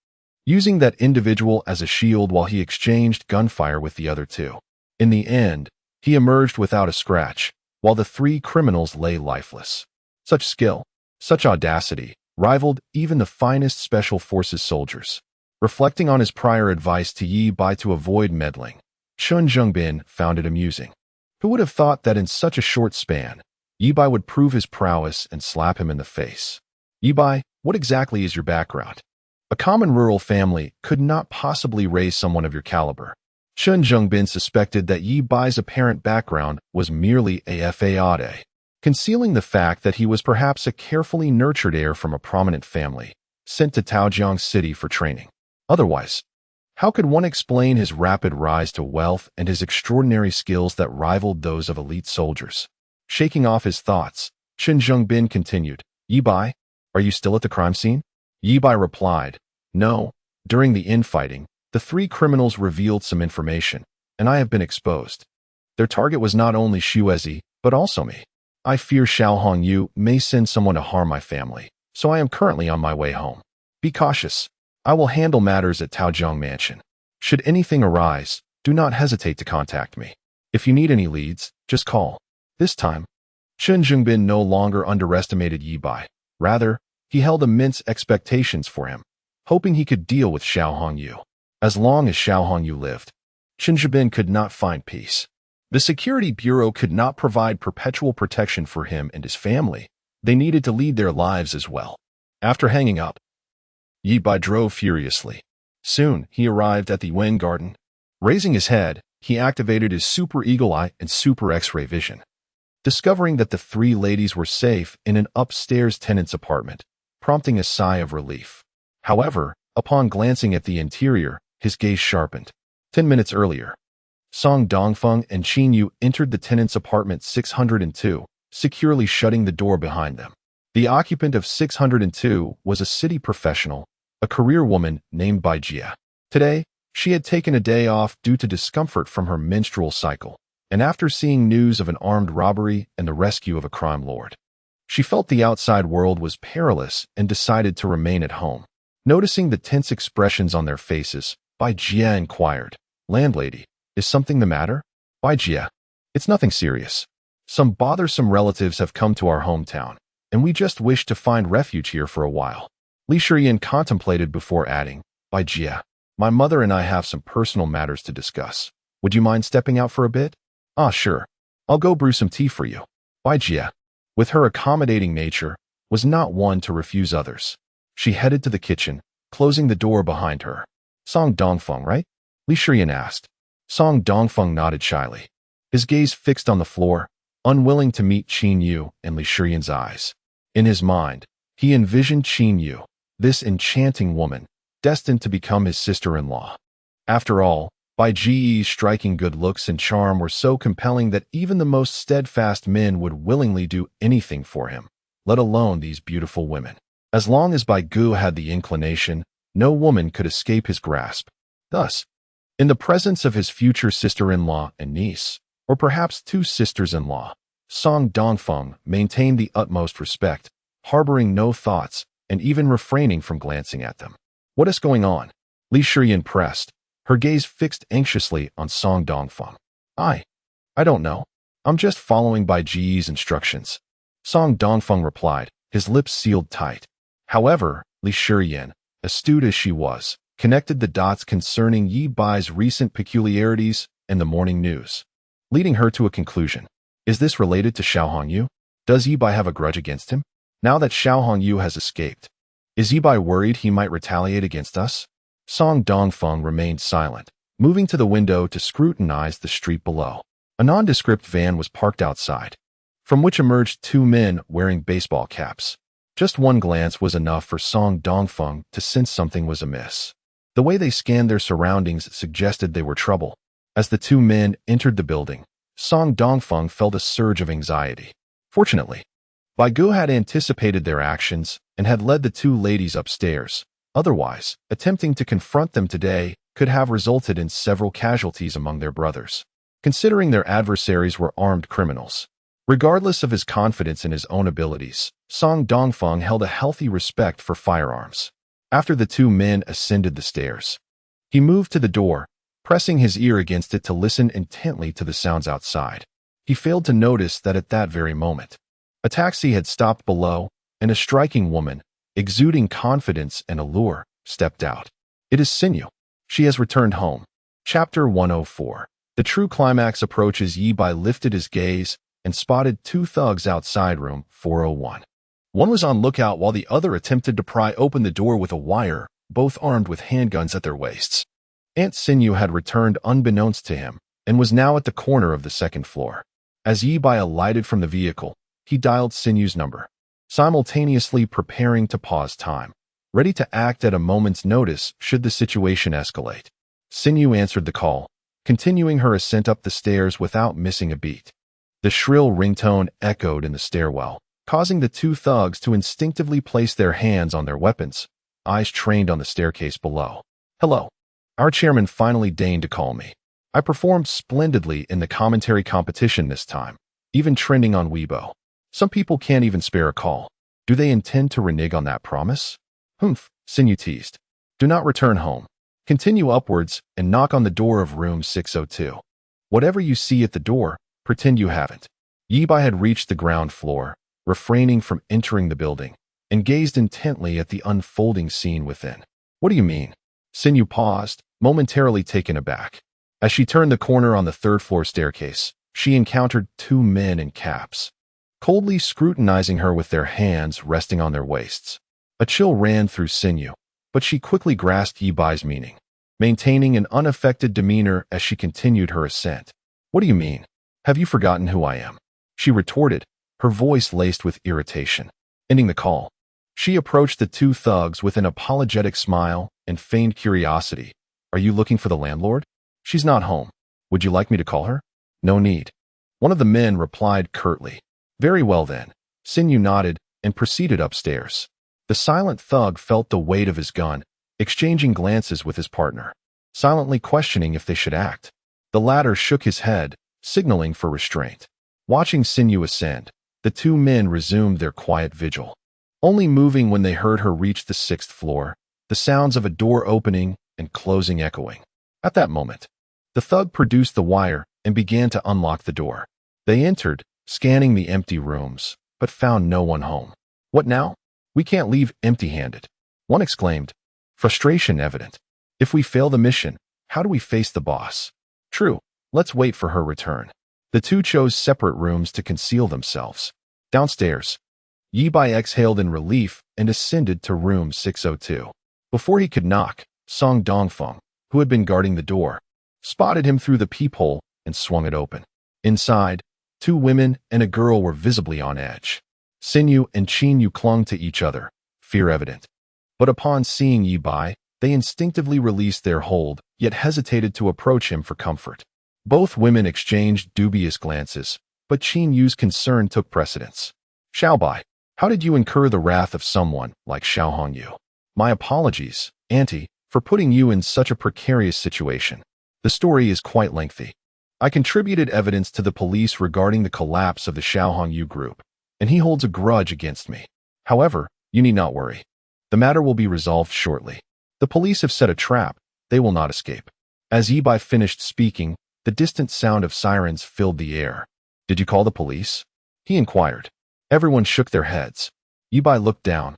using that individual as a shield while he exchanged gunfire with the other two. In the end, he emerged without a scratch, while the three criminals lay lifeless. Such skill, such audacity, rivaled even the finest special forces soldiers. Reflecting on his prior advice to Ye Bai to avoid meddling, Chen Zhengbin found it amusing. Who would have thought that in such a short span, Ye Bai would prove his prowess and slap him in the face? Ye Bai, what exactly is your background? A common rural family could not possibly raise someone of your caliber. Chen Zhengbin suspected that Ye Bai's apparent background was merely a fade, concealing the fact that he was perhaps a carefully nurtured heir from a prominent family, sent to Taojiang City for training. Otherwise, how could one explain his rapid rise to wealth and his extraordinary skills that rivaled those of elite soldiers? Shaking off his thoughts, Chen Zhengbin continued, Ye Bai, are you still at the crime scene? Ye Bai replied, no. During the infighting, the three criminals revealed some information, and I have been exposed. Their target was not only Xuezi, but also me. I fear Xiao Hongyu may send someone to harm my family, so I am currently on my way home. Be cautious. I will handle matters at Taojiang Mansion. Should anything arise, do not hesitate to contact me. If you need any leads, just call. This time, Chen Zhengbin no longer underestimated Ye Bai. Rather, he held immense expectations for him, hoping he could deal with Xiao Hongyu. As long as Xiao Hongyu lived, Chen Zhengbin could not find peace. The Security Bureau could not provide perpetual protection for him and his family. They needed to lead their lives as well. After hanging up, Ye Bai drove furiously. Soon, he arrived at the Wen Garden. Raising his head, he activated his super eagle eye and super X-ray vision. Discovering that the three ladies were safe in an upstairs tenant's apartment, prompting a sigh of relief. However, upon glancing at the interior, his gaze sharpened. 10 minutes earlier, Song Dongfeng and Qin Yu entered the tenant's apartment 602, securely shutting the door behind them. The occupant of 602 was a city professional, a career woman named Bai Jie. Today, she had taken a day off due to discomfort from her menstrual cycle, and after seeing news of an armed robbery and the rescue of a crime lord, she felt the outside world was perilous and decided to remain at home. Noticing the tense expressions on their faces, Bai Jie inquired, Landlady, is something the matter? Bai Jie, it's nothing serious. Some bothersome relatives have come to our hometown, and we just wish to find refuge here for a while. Li Shiyan contemplated before adding, Bai Jie, my mother and I have some personal matters to discuss. Would you mind stepping out for a bit? Ah, sure. I'll go brew some tea for you. Bai Jie, with her accommodating nature, was not one to refuse others. She headed to the kitchen, closing the door behind her. Song Dongfeng, right? Li Shiyan asked. Song Dongfeng nodded shyly, his gaze fixed on the floor, unwilling to meet Qin Yu and Li Shiyan's eyes. In his mind, he envisioned Qin Yu, this enchanting woman, destined to become his sister-in-law. After all, Bai Ji's striking good looks and charm were so compelling that even the most steadfast men would willingly do anything for him, let alone these beautiful women. As long as Bai Gu had the inclination, no woman could escape his grasp. Thus, in the presence of his future sister-in-law and niece, or perhaps two sisters-in-law, Song Dongfeng maintained the utmost respect, harboring no thoughts and even refraining from glancing at them. What is going on? Li Shiyan pressed, her gaze fixed anxiously on Song Dongfeng. I don't know. I'm just following Bai Ji's instructions. Song Dongfeng replied, his lips sealed tight. However, Li Shiyan, astute as she was, connected the dots concerning Ye Bai's recent peculiarities and the morning news, leading her to a conclusion. Is this related to Xiao Hongyu? Does Ye Bai have a grudge against him? Now that Xiao Hongyu has escaped, is Ye Bai worried he might retaliate against us? Song Dongfeng remained silent, moving to the window to scrutinize the street below. A nondescript van was parked outside. from which emerged two men wearing baseball caps. Just one glance was enough for Song Dongfeng to sense something was amiss. The way they scanned their surroundings suggested they were trouble. As the two men entered the building, Song Dongfeng felt a surge of anxiety. Fortunately, Bai Gu had anticipated their actions and had led the two ladies upstairs. Otherwise, attempting to confront them today could have resulted in several casualties among their brothers, considering their adversaries were armed criminals. Regardless of his confidence in his own abilities, Song Dongfeng held a healthy respect for firearms. After the two men ascended the stairs, he moved to the door, pressing his ear against it to listen intently to the sounds outside. He failed to notice that at that very moment, a taxi had stopped below, and a striking woman, exuding confidence and allure, stepped out. It is Sinew. She has returned home. Chapter 104. The true climax approaches. Ye Bai lifted his gaze and spotted two thugs outside room 401. One was on lookout while the other attempted to pry open the door with a wire, both armed with handguns at their waists. Aunt Sinew had returned unbeknownst to him and was now at the corner of the second floor. As Ye Bai alighted from the vehicle, he dialed Sinew's number, simultaneously preparing to pause time, ready to act at a moment's notice should the situation escalate. Sinew answered the call, continuing her ascent up the stairs without missing a beat. The shrill ringtone echoed in the stairwell, causing the two thugs to instinctively place their hands on their weapons, eyes trained on the staircase below. Hello. Our chairman finally deigned to call me. I performed splendidly in the commentary competition this time, even trending on Weibo. Some people can't even spare a call. Do they intend to renege on that promise? Humph, Sinew teased. Do not return home. Continue upwards and knock on the door of room 602. Whatever you see at the door, pretend you haven't. Ye Bai had reached the ground floor, refraining from entering the building, and gazed intently at the unfolding scene within. What do you mean? Sinew paused, momentarily taken aback. As she turned the corner on the third-floor staircase, she encountered two men in caps, coldly scrutinizing her with their hands resting on their waists. A chill ran through Sinew, but she quickly grasped Ye Bai's meaning, maintaining an unaffected demeanor as she continued her ascent. What do you mean? Have you forgotten who I am? She retorted, her voice laced with irritation. Ending the call, she approached the two thugs with an apologetic smile and feigned curiosity. Are you looking for the landlord? She's not home. Would you like me to call her? No need. One of the men replied curtly. Very well then. Sinew nodded and proceeded upstairs. The silent thug felt the weight of his gun, exchanging glances with his partner, silently questioning if they should act. The latter shook his head, signaling for restraint. Watching Sinew ascend, the two men resumed their quiet vigil, only moving when they heard her reach the 6th floor, the sounds of a door opening and closing echoing. At that moment, the thug produced the wire and began to unlock the door. They entered, scanning the empty rooms, but found no one home. What now? We can't leave empty-handed, one exclaimed, frustration evident. If we fail the mission, how do we face the boss? True, let's wait for her return. The two chose separate rooms to conceal themselves. Downstairs, Ye Bai exhaled in relief and ascended to room 602. Before he could knock, Song Dongfeng, who had been guarding the door, spotted him through the peephole and swung it open. Inside, two women and a girl were visibly on edge. Sinew and Chinyu clung to each other, fear evident. But upon seeing Ye Bai, they instinctively released their hold, yet hesitated to approach him for comfort. Both women exchanged dubious glances, but Chinyu's concern took precedence. Xiao Bai, how did you incur the wrath of someone like Xiao Hongyu? My apologies, Auntie, for putting you in such a precarious situation. The story is quite lengthy. I contributed evidence to the police regarding the collapse of the Xiao Hongyu group, and he holds a grudge against me. However, you need not worry. The matter will be resolved shortly. The police have set a trap. They will not escape. As Ye Bai finished speaking, the distant sound of sirens filled the air. Did you call the police? He inquired. Everyone shook their heads. Ye Bai looked down,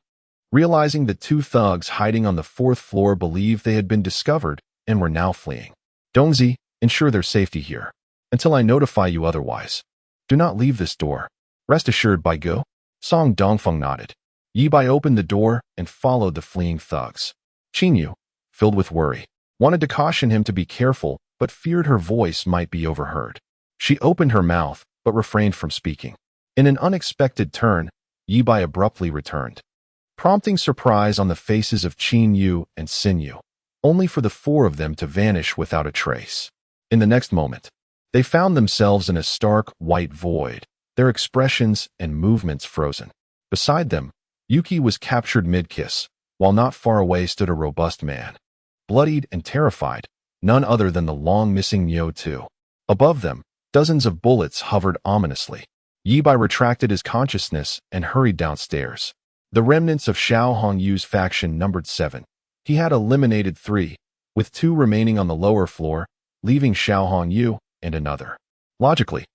realizing that two thugs hiding on the 4th floor believed they had been discovered and were now fleeing. Dongzi, ensure their safety here, until I notify you otherwise. Do not leave this door. Rest assured, Bai Gu. Song Dongfeng nodded. Ye Bai opened the door and followed the fleeing thugs. Chinyu, filled with worry, wanted to caution him to be careful, but feared her voice might be overheard. She opened her mouth, but refrained from speaking. In an unexpected turn, Ye Bai abruptly returned, prompting surprise on the faces of Qin Yu and Xin Yu, only for the four of them to vanish without a trace. In the next moment, they found themselves in a stark white void, their expressions and movements frozen. Beside them, Yuki was captured mid-kiss, while not far away stood a robust man, bloodied and terrified, none other than the long-missing Nyo Tu. Above them, dozens of bullets hovered ominously. Ye Bai retracted his consciousness and hurried downstairs. The remnants of Xiao Hongyu's faction numbered 7. He had eliminated 3, with 2 remaining on the lower floor, leaving Xiao Hongyu and another. Logically,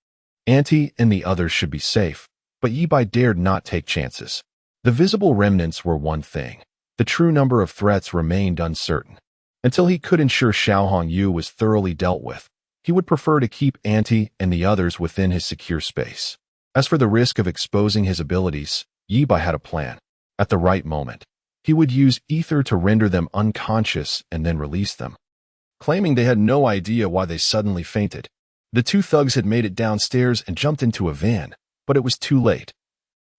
Auntie and the others should be safe, but Ye Bai dared not take chances. The visible remnants were one thing. The true number of threats remained uncertain. Until he could ensure Xiao Hongyu was thoroughly dealt with, he would prefer to keep Auntie and the others within his secure space. As for the risk of exposing his abilities, Ye Bai had a plan. At the right moment, he would use ether to render them unconscious and then release them. Claiming they had no idea why they suddenly fainted, the 2 thugs had made it downstairs and jumped into a van, but it was too late.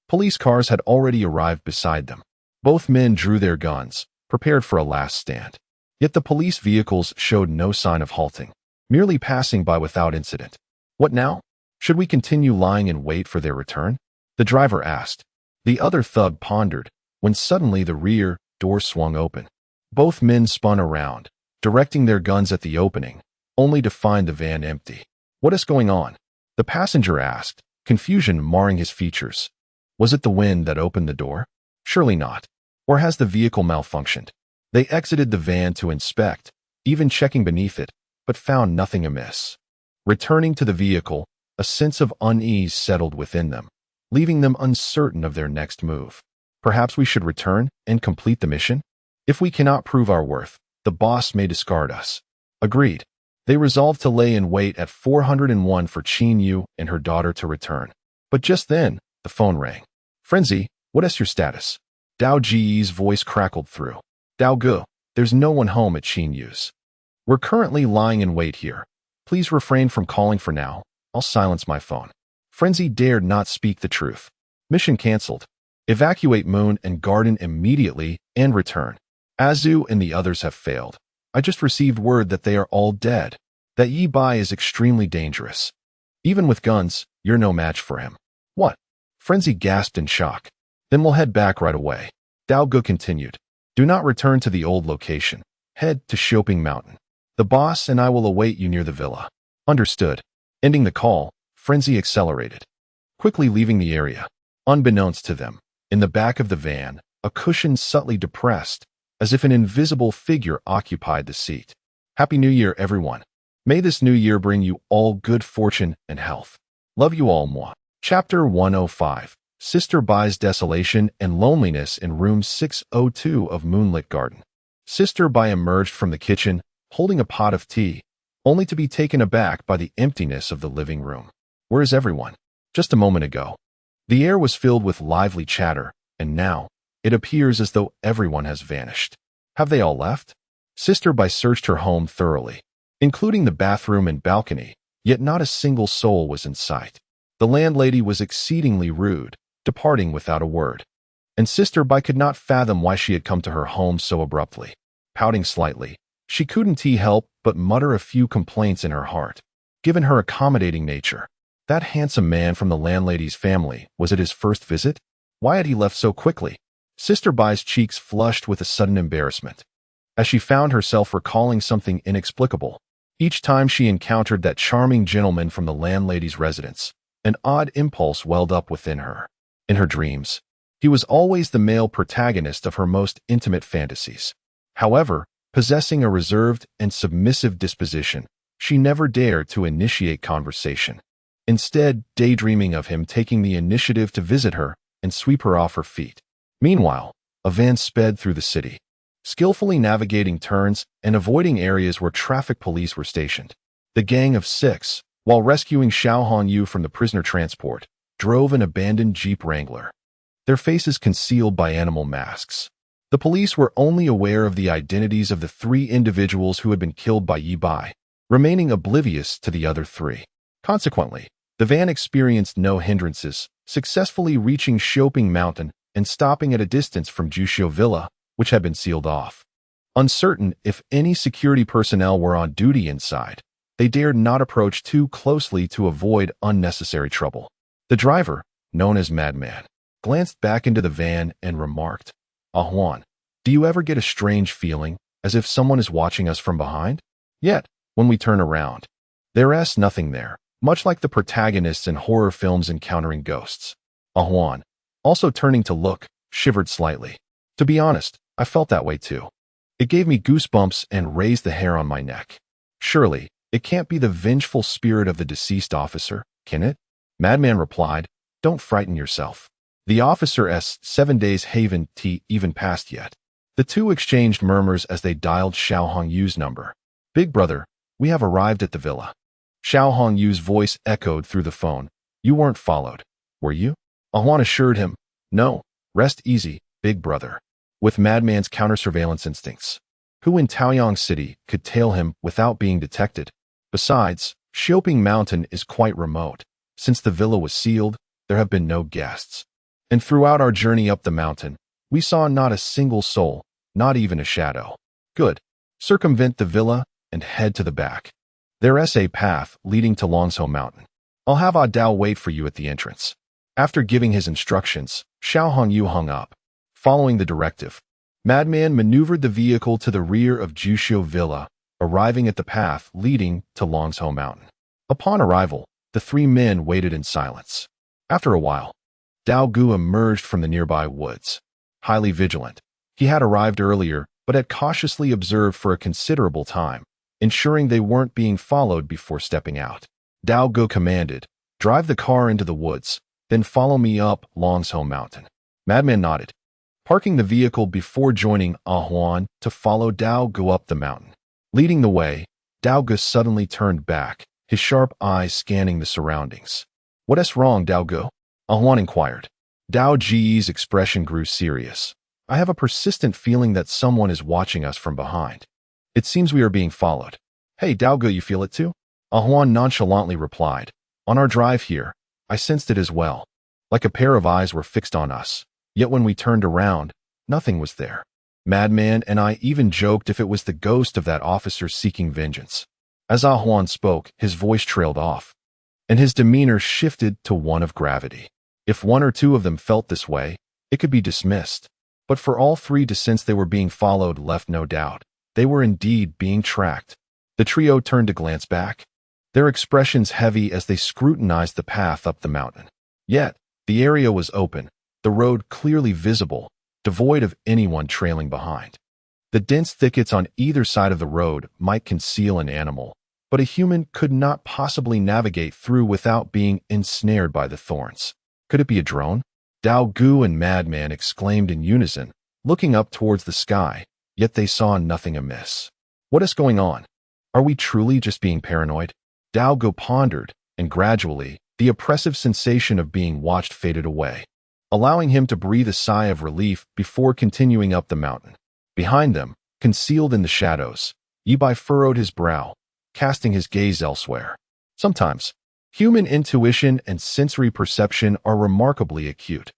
Police cars had already arrived beside them. Both men drew their guns, prepared for a last stand. Yet the police vehicles showed no sign of halting, merely passing by without incident. What now? Should we continue lying in wait for their return? The driver asked. The other thug pondered, when suddenly the rear door swung open. Both men spun around, directing their guns at the opening, only to find the van empty. What is going on? The passenger asked, confusion marring his features. Was it the wind that opened the door? Surely not. Or has the vehicle malfunctioned? They exited the van to inspect, even checking beneath it, but found nothing amiss. Returning to the vehicle, a sense of unease settled within them, leaving them uncertain of their next move. Perhaps we should return and complete the mission? If we cannot prove our worth, the boss may discard us. Agreed. They resolved to lay in wait at 401 for Qin Yu and her daughter to return. But just then, the phone rang. Frenzy, what is your status? Dao Ji's voice crackled through. Dao Gu, there's no one home at Qin Yu's. We're currently lying in wait here. Please refrain from calling for now. I'll silence my phone. Frenzy dared not speak the truth. Mission cancelled. Evacuate Moon and Garden immediately and return. Azu and the others have failed. I just received word that they are all dead. That Ye Bai is extremely dangerous. Even with guns, you're no match for him. What? Frenzy gasped in shock. Then we'll head back right away. Dao Gu continued. Do not return to the old location. Head to Shopping Mountain. The boss and I will await you near the villa. Understood. Ending the call, Frenzy accelerated, quickly leaving the area. Unbeknownst to them, in the back of the van, a cushion subtly depressed, as if an invisible figure occupied the seat. Happy New Year, everyone. May this new year bring you all good fortune and health. Love you all, moi. Chapter 105. Sister Bai's Desolation and Loneliness in Room 602 of Moonlit Garden. Sister Bai emerged from the kitchen, holding a pot of tea, only to be taken aback by the emptiness of the living room. Where is everyone? Just a moment ago, the air was filled with lively chatter, and now, it appears as though everyone has vanished. Have they all left? Sister Bai searched her home thoroughly, including the bathroom and balcony, yet not a single soul was in sight. The landlady was exceedingly rude, departing without a word, and Sister Bai could not fathom why she had come to her home so abruptly. Pouting slightly, she couldn't help but mutter a few complaints in her heart. Given her accommodating nature, that handsome man from the landlady's family, was it his first visit? Why had he left so quickly? Sister Bai's cheeks flushed with a sudden embarrassment, as she found herself recalling something inexplicable. Each time she encountered that charming gentleman from the landlady's residence, an odd impulse welled up within her. In her dreams, he was always the male protagonist of her most intimate fantasies. However, possessing a reserved and submissive disposition, she never dared to initiate conversation, instead daydreaming of him taking the initiative to visit her and sweep her off her feet. Meanwhile, a van sped through the city, skillfully navigating turns and avoiding areas where traffic police were stationed. The gang of 6, while rescuing Xiao Hongyu from the prisoner transport, drove an abandoned Jeep Wrangler, their faces concealed by animal masks. The police were only aware of the identities of the 3 individuals who had been killed by Ye Bai, remaining oblivious to the other 3. Consequently, The van experienced no hindrances, successfully reaching Shopping Mountain and stopping at a distance from Jusho Villa, which had been sealed off. Uncertain if any security personnel were on duty inside, they dared not approach too closely to avoid unnecessary trouble. The driver, known as Madman, glanced back into the van and remarked, "Ah Juan, do you ever get a strange feeling, as if someone is watching us from behind? Yet, when we turn around, there's nothing there, much like the protagonists in horror films encountering ghosts." Ah Juan, also turning to look, shivered slightly. "To be honest, I felt that way too. It gave me goosebumps and raised the hair on my neck. Surely, it can't be the vengeful spirit of the deceased officer, can it?" Madman replied, "Don't frighten yourself. The officer's 7 days haven't even passed yet." The two exchanged murmurs as they dialed Xiao Hongyu's number. "Big brother, we have arrived at the villa." Xiao Hongyu's voice echoed through the phone. "You weren't followed, were you?" Ah Juan assured him, "No, rest easy, big brother." With Madman's counter-surveillance instincts, who in Taoyang City could tail him without being detected? Besides, Shopping Mountain is quite remote. Since the villa was sealed, there have been no guests. And throughout our journey up the mountain, we saw not a single soul, not even a shadow. Good. Circumvent the villa and head to the back. There's a path leading to Longsho Mountain. I'll have Ah Dao wait for you at the entrance." After giving his instructions, Xiao Hongyu hung up. Following the directive, Madman maneuvered the vehicle to the rear of Jusho Villa, arriving at the path leading to Longsho Mountain. Upon arrival, the three men waited in silence. After a while, Dao Gu emerged from the nearby woods. Highly vigilant, he had arrived earlier but had cautiously observed for a considerable time, ensuring they weren't being followed before stepping out. Dao Gu commanded, "Drive the car into the woods, then follow me up Longsho Mountain." Madman nodded, parking the vehicle before joining Ah Juan to follow Dao Gu up the mountain. Leading the way, Dao Gu suddenly turned back, his sharp eyes scanning the surroundings. "What's wrong, Dao Gu?" Ah Juan inquired. Dao Ji's expression grew serious. "I have a persistent feeling that someone is watching us from behind. It seems we are being followed." "Hey, Dao Gu, you feel it too?" Ah Juan nonchalantly replied. "On our drive here, I sensed it as well. Like a pair of eyes were fixed on us. Yet when we turned around, nothing was there. Madman and I even joked if it was the ghost of that officer seeking vengeance." As Ah Juan spoke, his voice trailed off, and his demeanor shifted to one of gravity. If one or two of them felt this way, it could be dismissed. But for all three to sense they were being followed left no doubt. They were indeed being tracked. The trio turned to glance back, their expressions heavy as they scrutinized the path up the mountain. Yet, the area was open, the road clearly visible, devoid of anyone trailing behind. The dense thickets on either side of the road might conceal an animal, but a human could not possibly navigate through without being ensnared by the thorns. Could it be a drone? Dao Gu and Madman exclaimed in unison, looking up towards the sky, yet they saw nothing amiss. What is going on? Are we truly just being paranoid? Dao Gu pondered, and gradually, the oppressive sensation of being watched faded away, allowing him to breathe a sigh of relief before continuing up the mountain. Behind them, concealed in the shadows, Ye Bai furrowed his brow, casting his gaze elsewhere. Sometimes, human intuition and sensory perception are remarkably acute.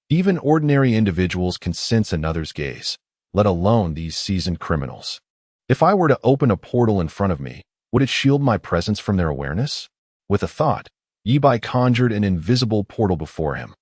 Even ordinary individuals can sense another's gaze, let alone these seasoned criminals. If I were to open a portal in front of me, would it shield my presence from their awareness? With a thought, Ye Bai conjured an invisible portal before him.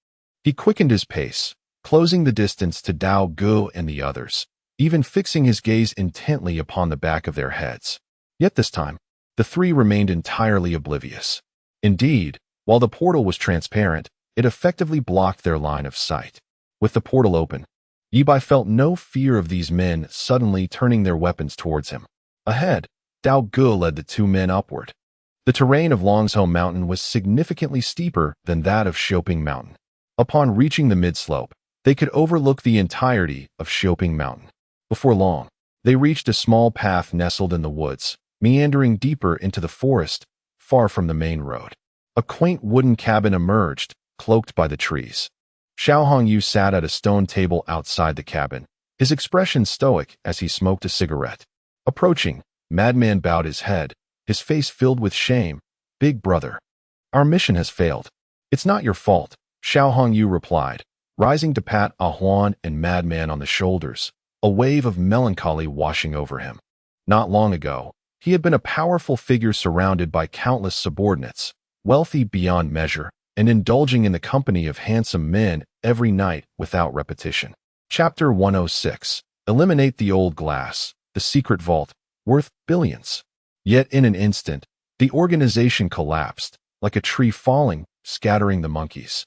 He quickened his pace, closing the distance to Dao Gu and the others, even fixing his gaze intently upon the back of their heads. Yet this time, the three remained entirely oblivious. Indeed, while the portal was transparent, it effectively blocked their line of sight. With the portal open, Ye Bai felt no fear of these men suddenly turning their weapons towards him. Ahead, Dao Gu led the two men upward. The terrain of Longsho Mountain was significantly steeper than that of Shopping Mountain. Upon reaching the mid-slope, they could overlook the entirety of Shopping Mountain. Before long, they reached a small path nestled in the woods, meandering deeper into the forest, far from the main road. A quaint wooden cabin emerged, cloaked by the trees. Xiao Hongyu sat at a stone table outside the cabin, his expression stoic as he smoked a cigarette. Approaching, Madman bowed his head, his face filled with shame. "Big brother, Our mission has failed. It's not your fault, Xiao Hongyu replied, rising to pat Ah Huan and Madman on the shoulders, a wave of melancholy washing over him. Not long ago, he had been a powerful figure surrounded by countless subordinates, wealthy beyond measure, and indulging in the company of handsome men every night without repetition. Chapter 106. Eliminate the old glass, the secret vault, worth billions. Yet in an instant, the organization collapsed, like a tree falling, scattering the monkeys,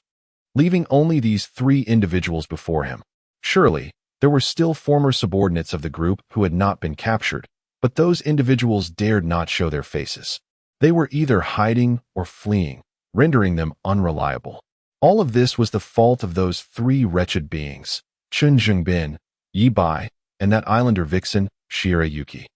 leaving only these three individuals before him. Surely, there were still former subordinates of the group who had not been captured, but those individuals dared not show their faces. They were either hiding or fleeing, rendering them unreliable. All of this was the fault of those three wretched beings, Chun Zhengbin, Ye Bai, and that islander vixen, Shira Yuki.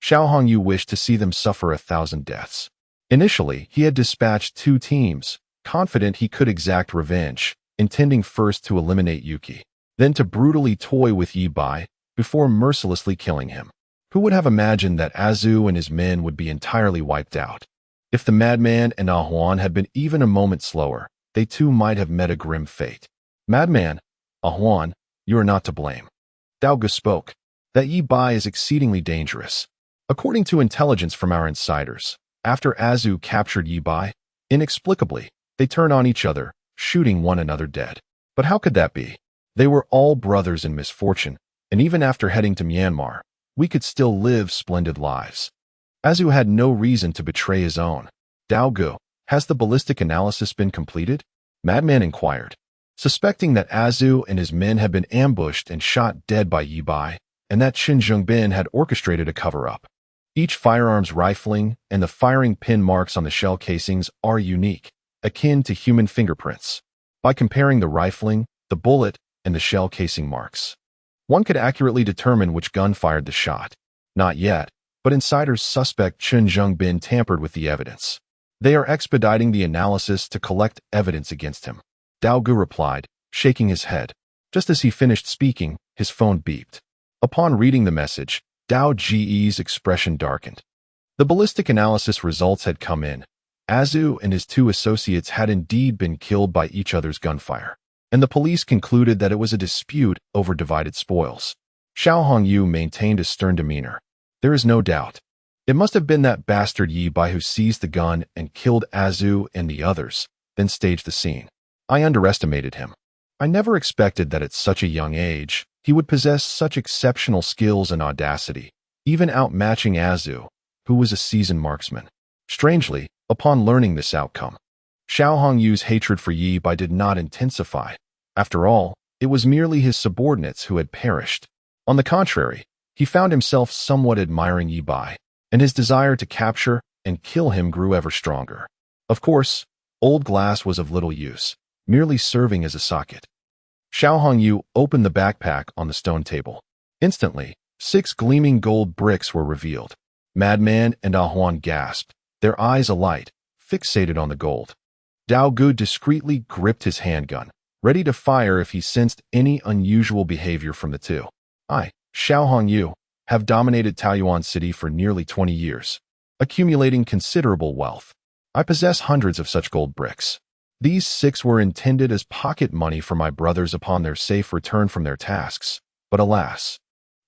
Xiao Hongyu wished to see them suffer 1,000 deaths. Initially, he had dispatched 2 teams, confident he could exact revenge, intending first to eliminate Yuki, then to brutally toy with Ye Bai before mercilessly killing him. Who would have imagined that Azu and his men would be entirely wiped out? If the madman and Ah Huan had been even a moment slower, they too might have met a grim fate. Madman, Ah Huan, you are not to blame. Dao Gu spoke. That Ye Bai is exceedingly dangerous. According to intelligence from our insiders, after Azu captured Ye Bai, inexplicably, they turned on each other, shooting one another dead. But how could that be? They were all brothers in misfortune, and even after heading to Myanmar, we could still live splendid lives. Azu had no reason to betray his own. Dao Gu, has the ballistic analysis been completed? Madman inquired. Suspecting that Azu and his men had been ambushed and shot dead by Ye Bai, and that Qin Zhengbin had orchestrated a cover-up. Each firearm's rifling and the firing pin marks on the shell casings are unique, akin to human fingerprints. By comparing the rifling, the bullet, and the shell casing marks, one could accurately determine which gun fired the shot. Not yet, but insiders suspect Qin Zhengbin tampered with the evidence. They are expediting the analysis to collect evidence against him. Dao Gu replied, shaking his head. Just as he finished speaking, his phone beeped. Upon reading the message, Dao Ge's expression darkened. The ballistic analysis results had come in. Azu and his 2 associates had indeed been killed by each other's gunfire, and the police concluded that it was a dispute over divided spoils. Xiao Hongyu maintained a stern demeanor. There is no doubt. It must have been that bastard Ye Bai who seized the gun and killed Azu and the others, then staged the scene. I underestimated him. I never expected that at such a young age, he would possess such exceptional skills and audacity, even outmatching Azu, who was a seasoned marksman. Strangely, upon learning this outcome, Xiao Hongyu's hatred for Ye Bai did not intensify. After all, it was merely his subordinates who had perished. On the contrary, he found himself somewhat admiring Ye Bai, and his desire to capture and kill him grew ever stronger. Of course, old glass was of little use, merely serving as a socket. Xiao Hongyu opened the backpack on the stone table. Instantly, 6 gleaming gold bricks were revealed. Madman and Ah Huan gasped, their eyes alight, fixated on the gold. Dao Gu discreetly gripped his handgun, ready to fire if he sensed any unusual behavior from the 2. I, Xiao Hongyu, have dominated Taoyuan City for nearly 20 years, accumulating considerable wealth. I possess hundreds of such gold bricks. These 6 were intended as pocket money for my brothers upon their safe return from their tasks, but alas,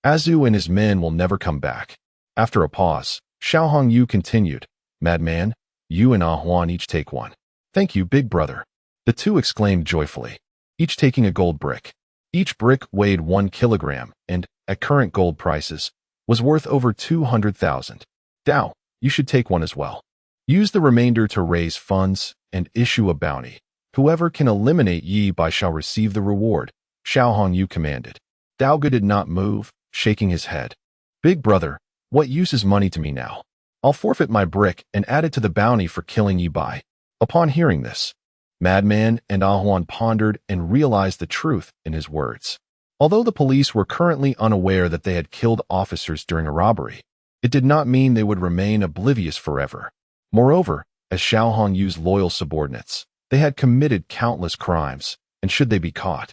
Azu and his men will never come back. After a pause, Xiao Hongyu continued, Madman, you and Ah Huan each take 1. Thank you, big brother. The 2 exclaimed joyfully, each taking a gold brick. Each brick weighed 1 kilogram and, at current gold prices, was worth over 200,000. Dao, you should take 1 as well. Use the remainder to raise funds and issue a bounty. Whoever can eliminate Ye Bai shall receive the reward, Xiao Hongyu commanded. Dao Gu did not move, shaking his head. Big brother, what use is money to me now? I'll forfeit my brick and add it to the bounty for killing Ye Bai. Upon hearing this, Madman and Ah Huan pondered and realized the truth in his words. Although the police were currently unaware that they had killed officers during a robbery, it did not mean they would remain oblivious forever. Moreover, as Xiao Hongyu's loyal subordinates, they had committed countless crimes, and should they be caught,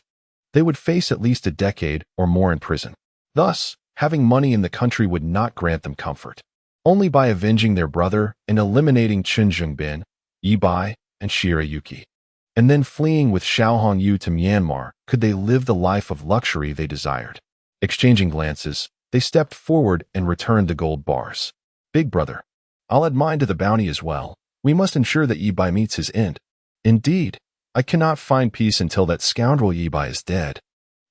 they would face at least a decade or more in prison. Thus, having money in the country would not grant them comfort. Only by avenging their brother and eliminating Qin Zhengbin, Ye Bai, and Shirayuki. And then fleeing with Xiao Hongyu to Myanmar, could they live the life of luxury they desired? Exchanging glances, they stepped forward and returned the gold bars. Big brother, I'll add mine to the bounty as well. We must ensure that Ye Bai meets his end. Indeed, I cannot find peace until that scoundrel Ye Bai is dead.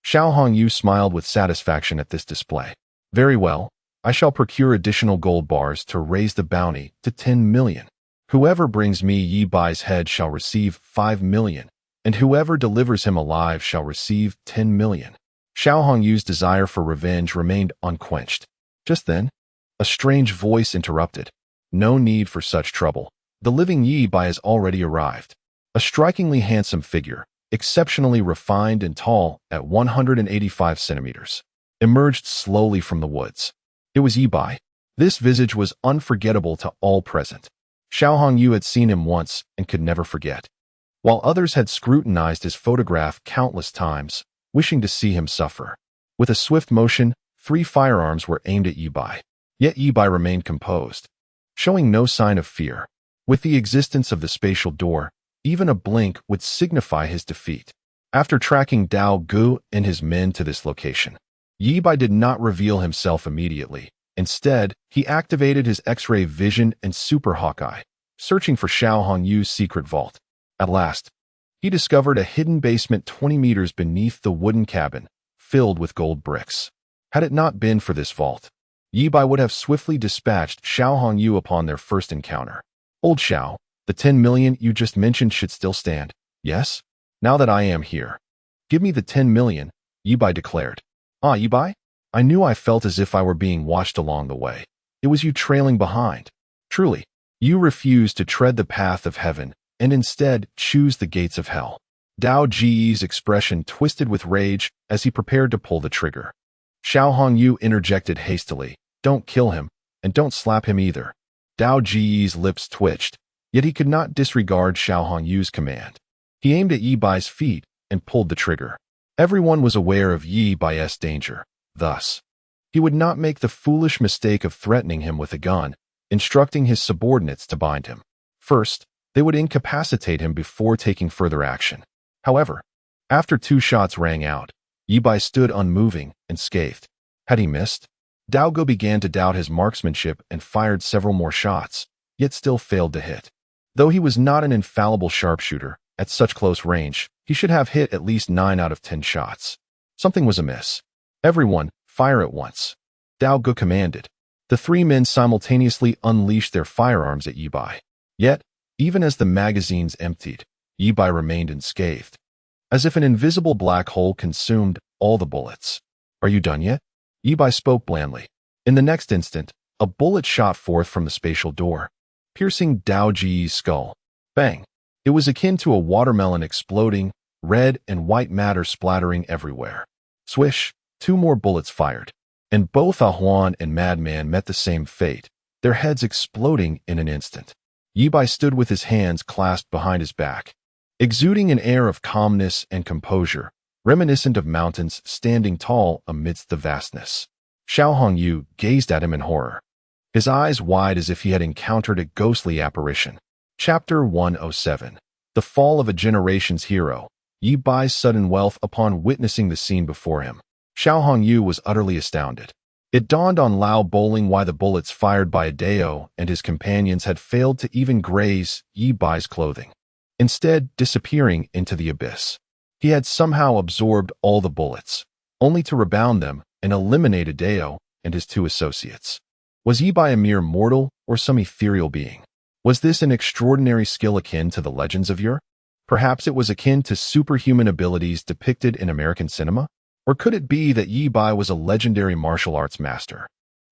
Xiao Hongyu smiled with satisfaction at this display. Very well, I shall procure additional gold bars to raise the bounty to 10 million. Whoever brings me Ye Bai's head shall receive 5 million, and whoever delivers him alive shall receive 10 million. Xiao Hongyu's desire for revenge remained unquenched. Just then, a strange voice interrupted. No need for such trouble. The living Ye Bai has already arrived. A strikingly handsome figure, exceptionally refined and tall at 185 centimeters, emerged slowly from the woods. It was Ye Bai. This visage was unforgettable to all present. Xiao Hongyu had seen him once and could never forget, while others had scrutinized his photograph countless times, wishing to see him suffer. With a swift motion, 3 firearms were aimed at Ye Bai. Yet Ye Bai remained composed, showing no sign of fear. With the existence of the spatial door, even a blink would signify his defeat. After tracking Dao Gu and his men to this location, Ye Bai did not reveal himself immediately. Instead, he activated his X-ray vision and Super Hawkeye, searching for Xiao Hongyu's secret vault. At last, he discovered a hidden basement 20 meters beneath the wooden cabin, filled with gold bricks. Had it not been for this vault, Ye Bai would have swiftly dispatched Xiao Hongyu upon their first encounter. Old Xiao, the 10 million you just mentioned should still stand. Yes? Now that I am here. Give me the 10 million, Ye Bai declared. Ah, Ye Bai? I knew I felt as if I were being watched along the way. It was you trailing behind. Truly, you refused to tread the path of heaven and instead choose the gates of hell. Dao Ji's expression twisted with rage as he prepared to pull the trigger. Xiao Hongyu interjected hastily. Don't kill him, and don't slap him either. Dao Ji's lips twitched, yet he could not disregard Xiao Hongyu's command. He aimed at Ye Bai's feet and pulled the trigger. Everyone was aware of Ye Bai's danger. Thus, he would not make the foolish mistake of threatening him with a gun, instructing his subordinates to bind him. First, they would incapacitate him before taking further action. However, after 2 shots rang out, Ye Bai stood unmoving and scathed. Had he missed? Dao Gu began to doubt his marksmanship and fired several more shots, yet still failed to hit. Though he was not an infallible sharpshooter, at such close range, he should have hit at least 9 out of 10 shots. Something was amiss. Everyone, fire at once. Dao Gu commanded. The 3 men simultaneously unleashed their firearms at Ye Bai. Yet, even as the magazines emptied, Ye Bai remained unscathed, as if an invisible black hole consumed all the bullets. Are you done yet? Ye Bai spoke blandly. In the next instant, a bullet shot forth from the spatial door, piercing Dao Ji's skull. Bang! It was akin to a watermelon exploding, red and white matter splattering everywhere. Swish! 2 more bullets fired, and both Ah Huan and Madman met the same fate, their heads exploding in an instant. Ye Bai stood with his hands clasped behind his back, exuding an air of calmness and composure, reminiscent of mountains standing tall amidst the vastness. Xiao Hongyu gazed at him in horror, his eyes wide as if he had encountered a ghostly apparition. Chapter 107. The Fall of a Generation's Hero. Ye Bai's sudden wealth upon witnessing the scene before him. Xiao Hongyu was utterly astounded. It dawned on Lao Bowling why the bullets fired by Adeo and his companions had failed to even graze Ye Bai's clothing, instead disappearing into the abyss. He had somehow absorbed all the bullets, only to rebound them and eliminate Adeo and his 2 associates. Was Ye Bai a mere mortal or some ethereal being? Was this an extraordinary skill akin to the legends of yore? Perhaps it was akin to superhuman abilities depicted in American cinema? Or could it be that Ye Bai was a legendary martial arts master,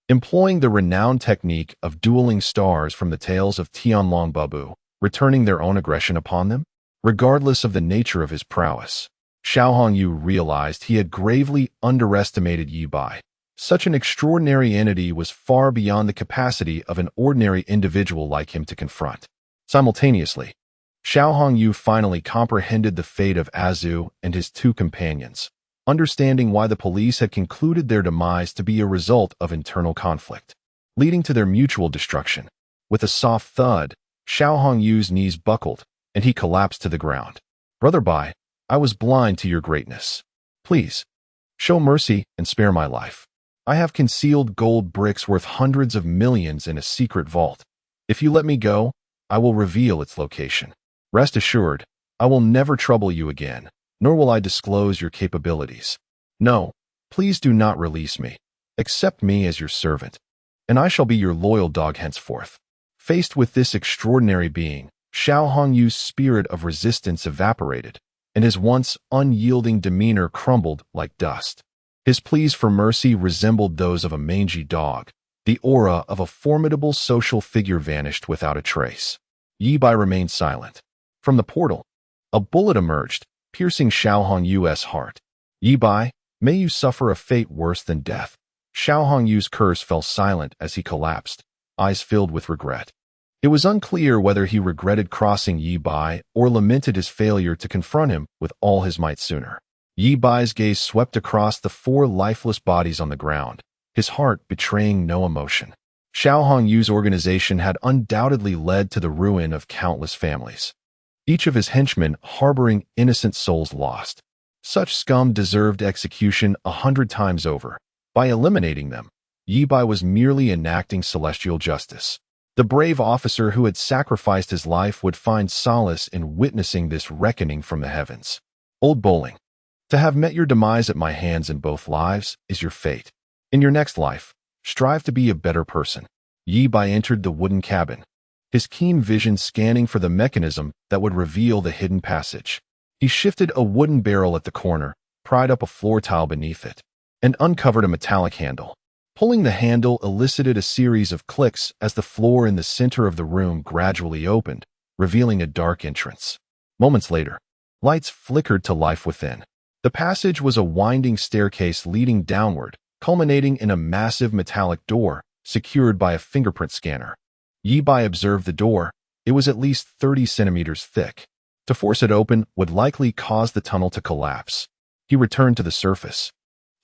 employing the renowned technique of dueling stars from the tales of Tianlong Babu, returning their own aggression upon them? Regardless of the nature of his prowess, Xiao Hongyu realized he had gravely underestimated Ye Bai. Such an extraordinary entity was far beyond the capacity of an ordinary individual like him to confront. Simultaneously, Xiao Hongyu finally comprehended the fate of Azu and his 2 companions, understanding why the police had concluded their demise to be a result of internal conflict, leading to their mutual destruction. With a soft thud, Xiao Hongyu's knees buckled, and he collapsed to the ground. Brother Bai, I was blind to your greatness. Please, show mercy and spare my life. I have concealed gold bricks worth hundreds of millions in a secret vault. If you let me go, I will reveal its location. Rest assured, I will never trouble you again, nor will I disclose your capabilities. No, please do not release me. Accept me as your servant, and I shall be your loyal dog henceforth. Faced with this extraordinary being, Xiao Hongyu's spirit of resistance evaporated, and his once unyielding demeanor crumbled like dust. His pleas for mercy resembled those of a mangy dog. The aura of a formidable social figure vanished without a trace. Ye Bai remained silent. From the portal, a bullet emerged, piercing Xiao Hongyu's heart. Ye Bai, may you suffer a fate worse than death. Xiao Hongyu's curse fell silent as he collapsed, eyes filled with regret. It was unclear whether he regretted crossing Ye Bai or lamented his failure to confront him with all his might sooner. Ye Bai's gaze swept across the four lifeless bodies on the ground, his heart betraying no emotion. Xiao Hongyu's organization had undoubtedly led to the ruin of countless families, each of his henchmen harboring innocent souls lost. Such scum deserved execution 100 times over. By eliminating them, Ye Bai was merely enacting celestial justice. The brave officer who had sacrificed his life would find solace in witnessing this reckoning from the heavens. Old Bowling, to have met your demise at my hands in both lives is your fate. In your next life, strive to be a better person. Ye Bai entered the wooden cabin, his keen vision scanning for the mechanism that would reveal the hidden passage. He shifted a wooden barrel at the corner, pried up a floor tile beneath it, and uncovered a metallic handle. Pulling the handle elicited a series of clicks as the floor in the center of the room gradually opened, revealing a dark entrance. Moments later, lights flickered to life within. The passage was a winding staircase leading downward, culminating in a massive metallic door, secured by a fingerprint scanner. Ye Bai observed the door. It was at least 30 centimeters thick. To force it open would likely cause the tunnel to collapse. He returned to the surface,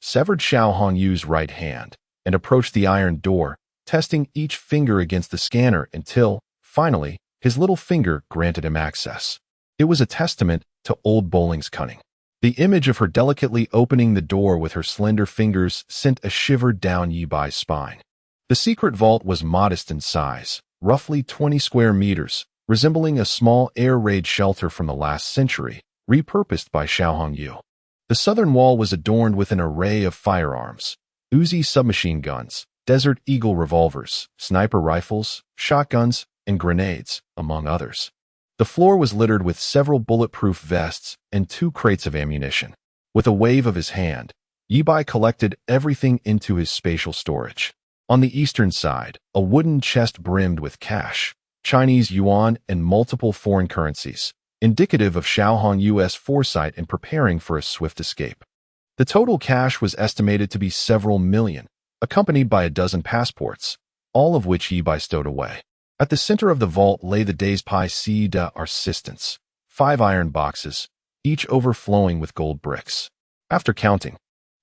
severed Xiao Hongyu's right hand, and approached the iron door, testing each finger against the scanner until, finally, his little finger granted him access. It was a testament to Old Bowling's cunning. The image of her delicately opening the door with her slender fingers sent a shiver down Ye Bai's spine. The secret vault was modest in size, roughly 20 square meters, resembling a small air raid shelter from the last century, repurposed by Xiao Hongyu. The southern wall was adorned with an array of firearms: Uzi submachine guns, Desert Eagle revolvers, sniper rifles, shotguns, and grenades, among others. The floor was littered with several bulletproof vests and 2 crates of ammunition. With a wave of his hand, Ye Bai collected everything into his spatial storage. On the eastern side, a wooden chest brimmed with cash, Chinese yuan, and multiple foreign currencies, indicative of Xiao Hongyu's foresight in preparing for a swift escape. The total cash was estimated to be several million, accompanied by a dozen passports, all of which Ye Bai stowed away. At the center of the vault lay the day's pièce d'argent, 5 iron boxes, each overflowing with gold bricks. After counting,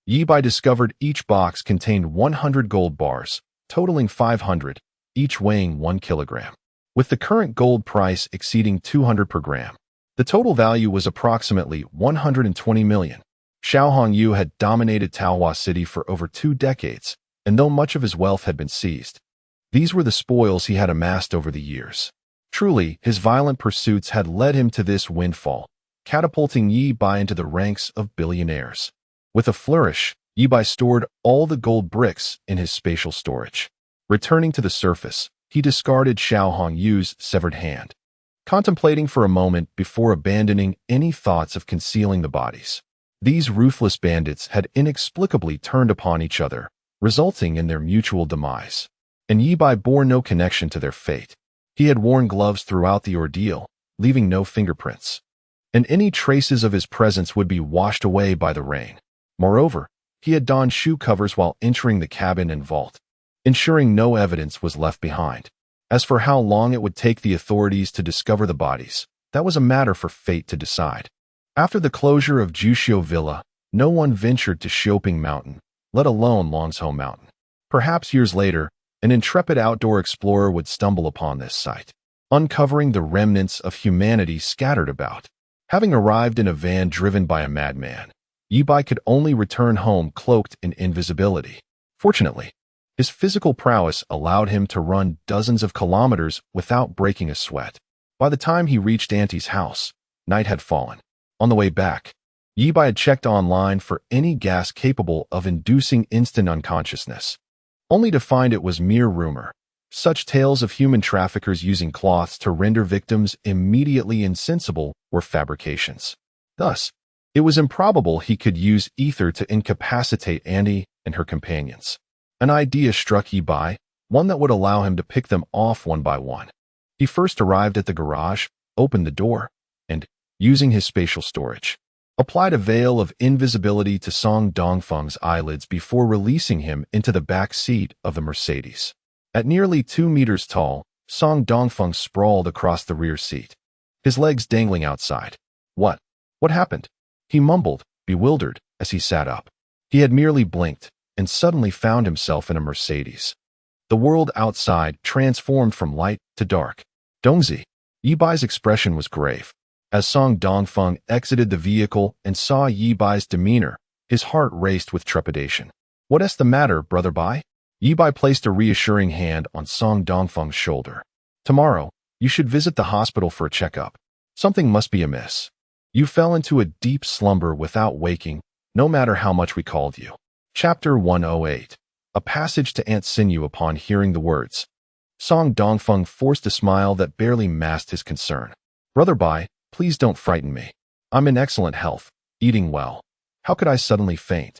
Ye Bai discovered each box contained 100 gold bars, totaling 500, each weighing 1 kilogram. With the current gold price exceeding 200 per gram, the total value was approximately 120 million. Xiao Hongyu had dominated Taohua City for over 2 decades, and though much of his wealth had been seized, these were the spoils he had amassed over the years. Truly, his violent pursuits had led him to this windfall, catapulting Ye Bai into the ranks of billionaires. With a flourish, Ye Bai stored all the gold bricks in his spatial storage. Returning to the surface, he discarded Xiao Hongyu's severed hand, contemplating for a moment before abandoning any thoughts of concealing the bodies. These ruthless bandits had inexplicably turned upon each other, resulting in their mutual demise. And Ye Bai bore no connection to their fate. He had worn gloves throughout the ordeal, leaving no fingerprints, and any traces of his presence would be washed away by the rain. Moreover, he had donned shoe covers while entering the cabin and vault, ensuring no evidence was left behind. As for how long it would take the authorities to discover the bodies, that was a matter for fate to decide. After the closure of Juxiu Villa, no one ventured to Xiuping Mountain, let alone Longzhou Mountain. Perhaps years later, an intrepid outdoor explorer would stumble upon this site. uncovering the remnants of humanity scattered about. Having arrived in a van driven by a madman, Ye Bai could only return home cloaked in invisibility. Fortunately, his physical prowess allowed him to run dozens of kilometers without breaking a sweat. By the time he reached Auntie's house, night had fallen. On the way back, Ye Bai had checked online for any gas capable of inducing instant unconsciousness, only to find it was mere rumor. Such tales of human traffickers using cloths to render victims immediately insensible were fabrications. Thus, it was improbable he could use ether to incapacitate Auntie and her companions. An idea struck Ye Bai, one that would allow him to pick them off one by one. He first arrived at the garage, opened the door, and, using his spatial storage, applied a veil of invisibility to Song Dongfeng's eyelids before releasing him into the back seat of the Mercedes. At nearly 2 meters tall, Song Dongfeng sprawled across the rear seat, his legs dangling outside. What happened? He mumbled, bewildered, as he sat up. He had merely blinked, and suddenly found himself in a Mercedes. The world outside transformed from light to dark. Dongzi. Ye Bai's expression was grave. As Song Dongfeng exited the vehicle and saw Ye Bai's demeanor, his heart raced with trepidation. What's the matter, Brother Bai? Ye Bai placed a reassuring hand on Song Dongfeng's shoulder. Tomorrow, you should visit the hospital for a checkup. Something must be amiss. You fell into a deep slumber without waking, no matter how much we called you. Chapter 108. A passage to Aunt Sinew upon hearing the words. Song Dongfeng forced a smile that barely masked his concern. Brother Bai, please don't frighten me. I'm in excellent health, eating well. How could I suddenly faint?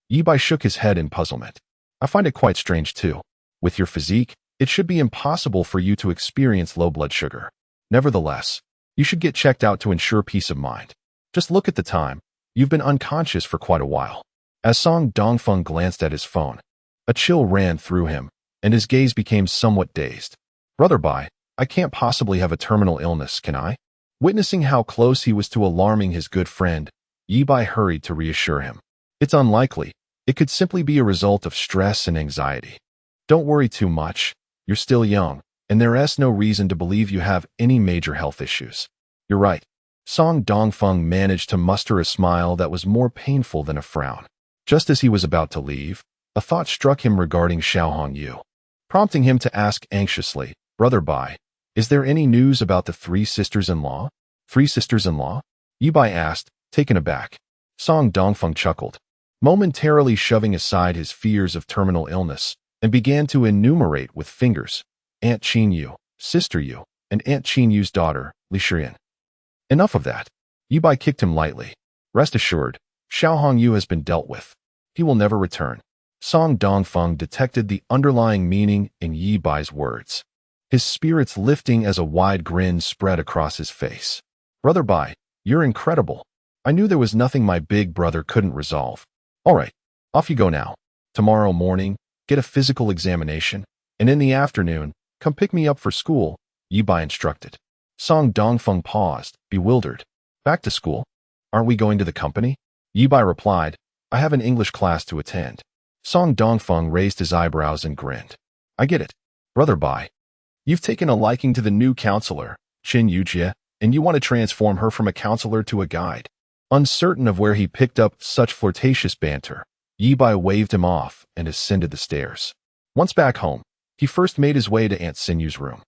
Ye Bai shook his head in puzzlement. I find it quite strange too. With your physique, it should be impossible for you to experience low blood sugar. Nevertheless, you should get checked out to ensure peace of mind. Just look at the time. You've been unconscious for quite a while. As Song Dongfeng glanced at his phone, a chill ran through him, and his gaze became somewhat dazed. Brother Bai, I can't possibly have a terminal illness, can I? Witnessing how close he was to alarming his good friend, Ye Bai hurried to reassure him. It's unlikely. It could simply be a result of stress and anxiety. Don't worry too much. You're still young, and there's no reason to believe you have any major health issues. You're right. Song Dongfeng managed to muster a smile that was more painful than a frown. Just as he was about to leave, a thought struck him regarding Xiaohong Yu, prompting him to ask anxiously, Brother Bai, is there any news about the 3 sisters-in-law? 3 sisters-in-law? Ye Bai asked, taken aback. Song Dongfeng chuckled, momentarily shoving aside his fears of terminal illness, and began to enumerate with fingers, Aunt Qin Yu, Sister Yu, and Aunt Qin Yu's daughter, Li Shiyan. Enough of that. Ye Bai kicked him lightly. Rest assured, Xiaohong Yu has been dealt with. He will never return. Song Dongfeng detected the underlying meaning in Ye Bai's words, his spirits lifting as a wide grin spread across his face. Brother Bai, you're incredible. I knew there was nothing my big brother couldn't resolve. All right, off you go now. Tomorrow morning, get a physical examination, and in the afternoon, come pick me up for school, Ye Bai instructed. Song Dongfeng paused, bewildered. Back to school? Aren't we going to the company? Ye Bai replied, I have an English class to attend. Song Dongfeng raised his eyebrows and grinned. I get it. Brother Bai, you've taken a liking to the new counselor, Qin Yujie, and you want to transform her from a counselor to a guide. Uncertain of where he picked up such flirtatious banter, Ye Bai waved him off and ascended the stairs. Once back home, he first made his way to Aunt Sinew's room.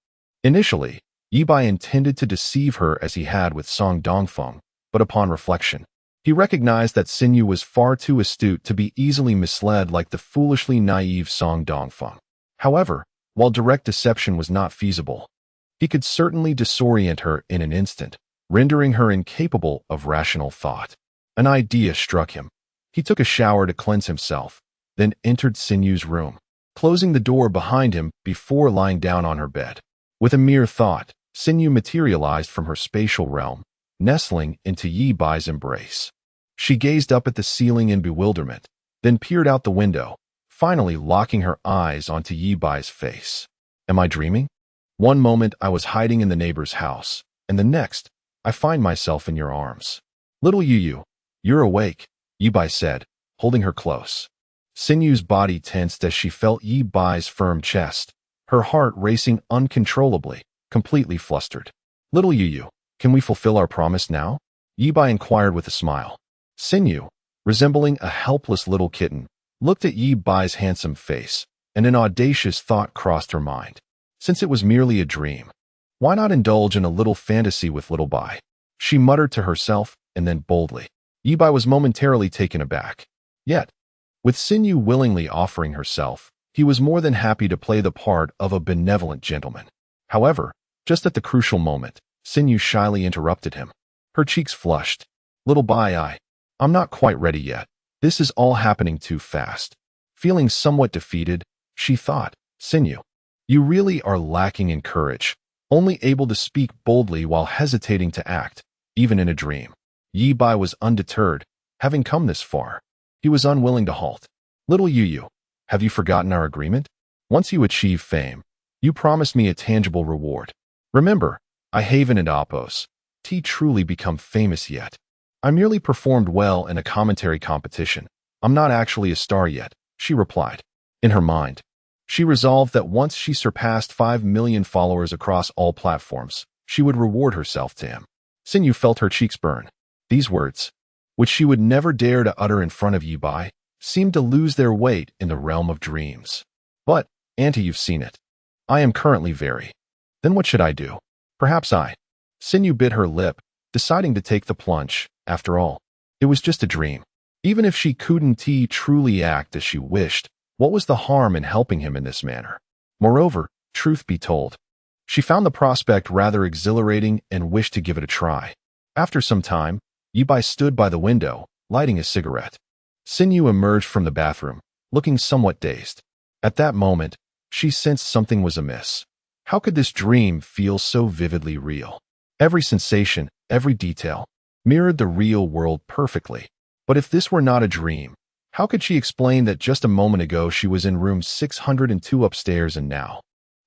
Initially, Ye Bai intended to deceive her as he had with Song Dongfeng, but upon reflection, he recognized that Sinew was far too astute to be easily misled like the foolishly naive Song Dongfeng. However, while direct deception was not feasible, he could certainly disorient her in an instant, rendering her incapable of rational thought. An idea struck him. He took a shower to cleanse himself, then entered Sinew's room, closing the door behind him before lying down on her bed. With a mere thought, Sinew materialized from her spatial realm, nestling into Ye Bai's embrace. She gazed up at the ceiling in bewilderment, then peered out the window, finally locking her eyes onto Ye Bai's face. Am I dreaming? One moment I was hiding in the neighbor's house, and the next, I find myself in your arms. Little Yu, you're awake, Ye Bai said, holding her close. Sinew's body tensed as she felt Ye Bai's firm chest, her heart racing uncontrollably. completely flustered. Little Yu, can we fulfill our promise now? Ye Bai inquired with a smile. Synopsis, resembling a helpless little kitten, looked at Ye Bai's handsome face, and an audacious thought crossed her mind. Since it was merely a dream, why not indulge in a little fantasy with little Bai? She muttered to herself, and then boldly. Ye Bai was momentarily taken aback. Yet, with Synopsis willingly offering herself, he was more than happy to play the part of a benevolent gentleman. However, just at the crucial moment, Synopsis shyly interrupted him. Her cheeks flushed. Little Bai, I'm not quite ready yet. This is all happening too fast. Feeling somewhat defeated, she thought, Synopsis, you really are lacking in courage, only able to speak boldly while hesitating to act, even in a dream. Ye Bai was undeterred, having come this far. He was unwilling to halt. Little Yu, have you forgotten our agreement? Once you achieve fame, you promised me a tangible reward. Remember, I haven't and Oppos. T truly become famous yet. I merely performed well in a commentary competition. I'm not actually a star yet, she replied. In her mind, she resolved that once she surpassed 5 million followers across all platforms, she would reward herself to him. Synopsis felt her cheeks burn. These words, which she would never dare to utter in front of Ye Bai, seemed to lose their weight in the realm of dreams. But, Auntie, you've seen it. I am currently very. Then what should I do? Perhaps Synopsis bit her lip, deciding to take the plunge. After all, it was just a dream. Even if she couldn't truly act as she wished, what was the harm in helping him in this manner? Moreover, truth be told, she found the prospect rather exhilarating and wished to give it a try. After some time, Ye Bai stood by the window, lighting a cigarette. Synopsis emerged from the bathroom, looking somewhat dazed. At that moment, she sensed something was amiss. How could this dream feel so vividly real? Every sensation, every detail, mirrored the real world perfectly. But if this were not a dream, how could she explain that just a moment ago she was in room 602 upstairs and now,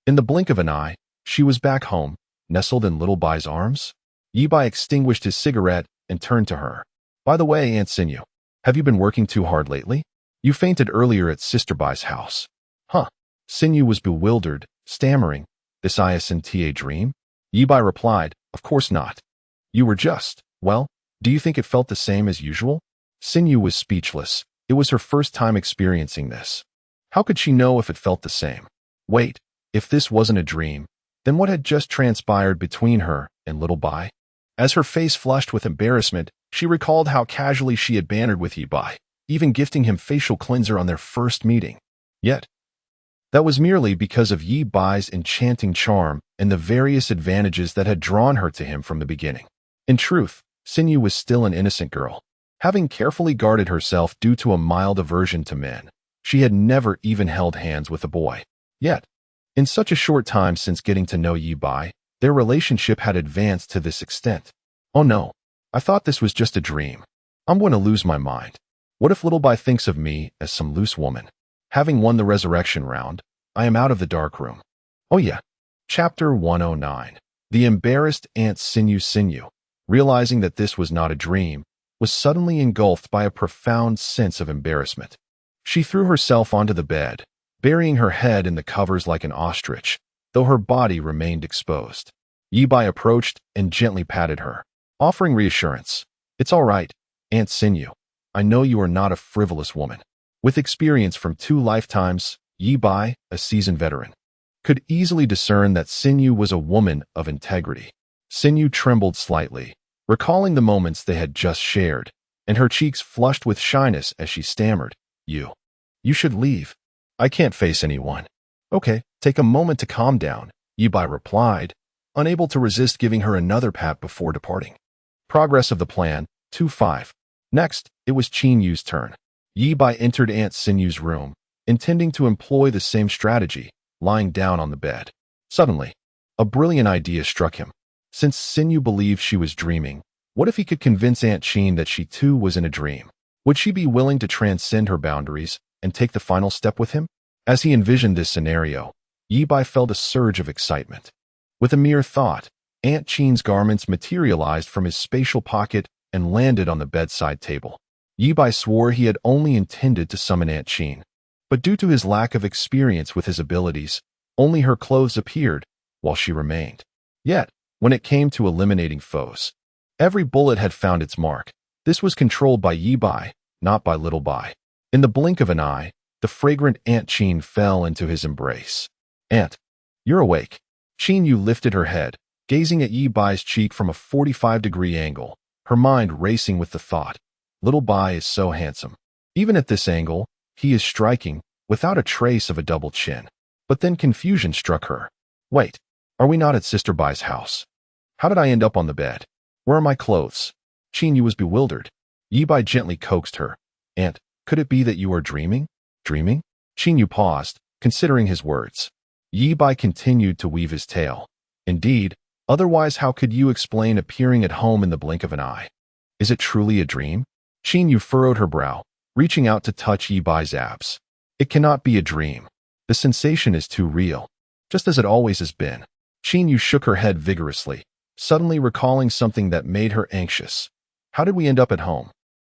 in the blink of an eye, she was back home, nestled in little Bai's arms? Ye Bai extinguished his cigarette and turned to her. By the way, Aunt Synopsis, have you been working too hard lately? You fainted earlier at Sister Bai's house. Huh? Synopsis was bewildered, stammering, this isn't a dream? Ye Bai replied, of course not. You were just, well, do you think it felt the same as usual? Synopsis was speechless. It was her first time experiencing this. How could she know if it felt the same? Wait, if this wasn't a dream, then what had just transpired between her and little Bai? As her face flushed with embarrassment, she recalled how casually she had bantered with Ye Bai, even gifting him facial cleanser on their first meeting. Yet, that was merely because of Ye Bai's enchanting charm and the various advantages that had drawn her to him from the beginning. In truth, Synopsis was still an innocent girl. Having carefully guarded herself due to a mild aversion to men, she had never even held hands with a boy. Yet, in such a short time since getting to know Ye Bai, their relationship had advanced to this extent. Oh no, I thought this was just a dream. I'm going to lose my mind. What if little Bai thinks of me as some loose woman? Having won the resurrection round, I am out of the dark room. Oh yeah. Chapter 109. The embarrassed Aunt Synopsis, realizing that this was not a dream, was suddenly engulfed by a profound sense of embarrassment. She threw herself onto the bed, burying her head in the covers like an ostrich, though her body remained exposed. Ye Bai approached and gently patted her, offering reassurance. It's all right, Aunt Synopsis. I know you are not a frivolous woman. With experience from 2 lifetimes, Ye Bai, a seasoned veteran, could easily discern that Synopsis was a woman of integrity. Synopsis trembled slightly, recalling the moments they had just shared, and her cheeks flushed with shyness as she stammered, You should leave. I can't face anyone. Okay, take a moment to calm down, Ye Bai replied, unable to resist giving her another pat before departing. Progress of the plan, 2-5. Next, it was Qin Yu's turn. Ye Bai entered Aunt Synopsis' room, intending to employ the same strategy, lying down on the bed. Suddenly, a brilliant idea struck him. Since Synopsis believed she was dreaming, what if he could convince Aunt Qin that she too was in a dream? Would she be willing to transcend her boundaries and take the final step with him? As he envisioned this scenario, Ye Bai felt a surge of excitement. With a mere thought, Aunt Qin's garments materialized from his spatial pocket and landed on the bedside table. Ye Bai swore he had only intended to summon Aunt Qin, but due to his lack of experience with his abilities, only her clothes appeared, while she remained. Yet, when it came to eliminating foes, every bullet had found its mark. This was controlled by Ye Bai, not by little Bai. In the blink of an eye, the fragrant Aunt Chin fell into his embrace. Aunt, you're awake. Chin Yu lifted her head, gazing at Ye Bai's cheek from a 45-degree angle, her mind racing with the thought, little Bai is so handsome. Even at this angle, he is striking, without a trace of a double chin. But then confusion struck her. Wait, are we not at Sister Bai's house? How did I end up on the bed? Where are my clothes? Chin Yu was bewildered. Ye Bai gently coaxed her. Aunt, could it be that you are dreaming? Dreaming? Chin Yu paused, considering his words. Ye Bai continued to weave his tale. Indeed, otherwise how could you explain appearing at home in the blink of an eye? Is it truly a dream? Chin Yu furrowed her brow, reaching out to touch Ye Bai's abs. It cannot be a dream. The sensation is too real, just as it always has been. Chin Yu shook her head vigorously, suddenly recalling something that made her anxious. How did we end up at home?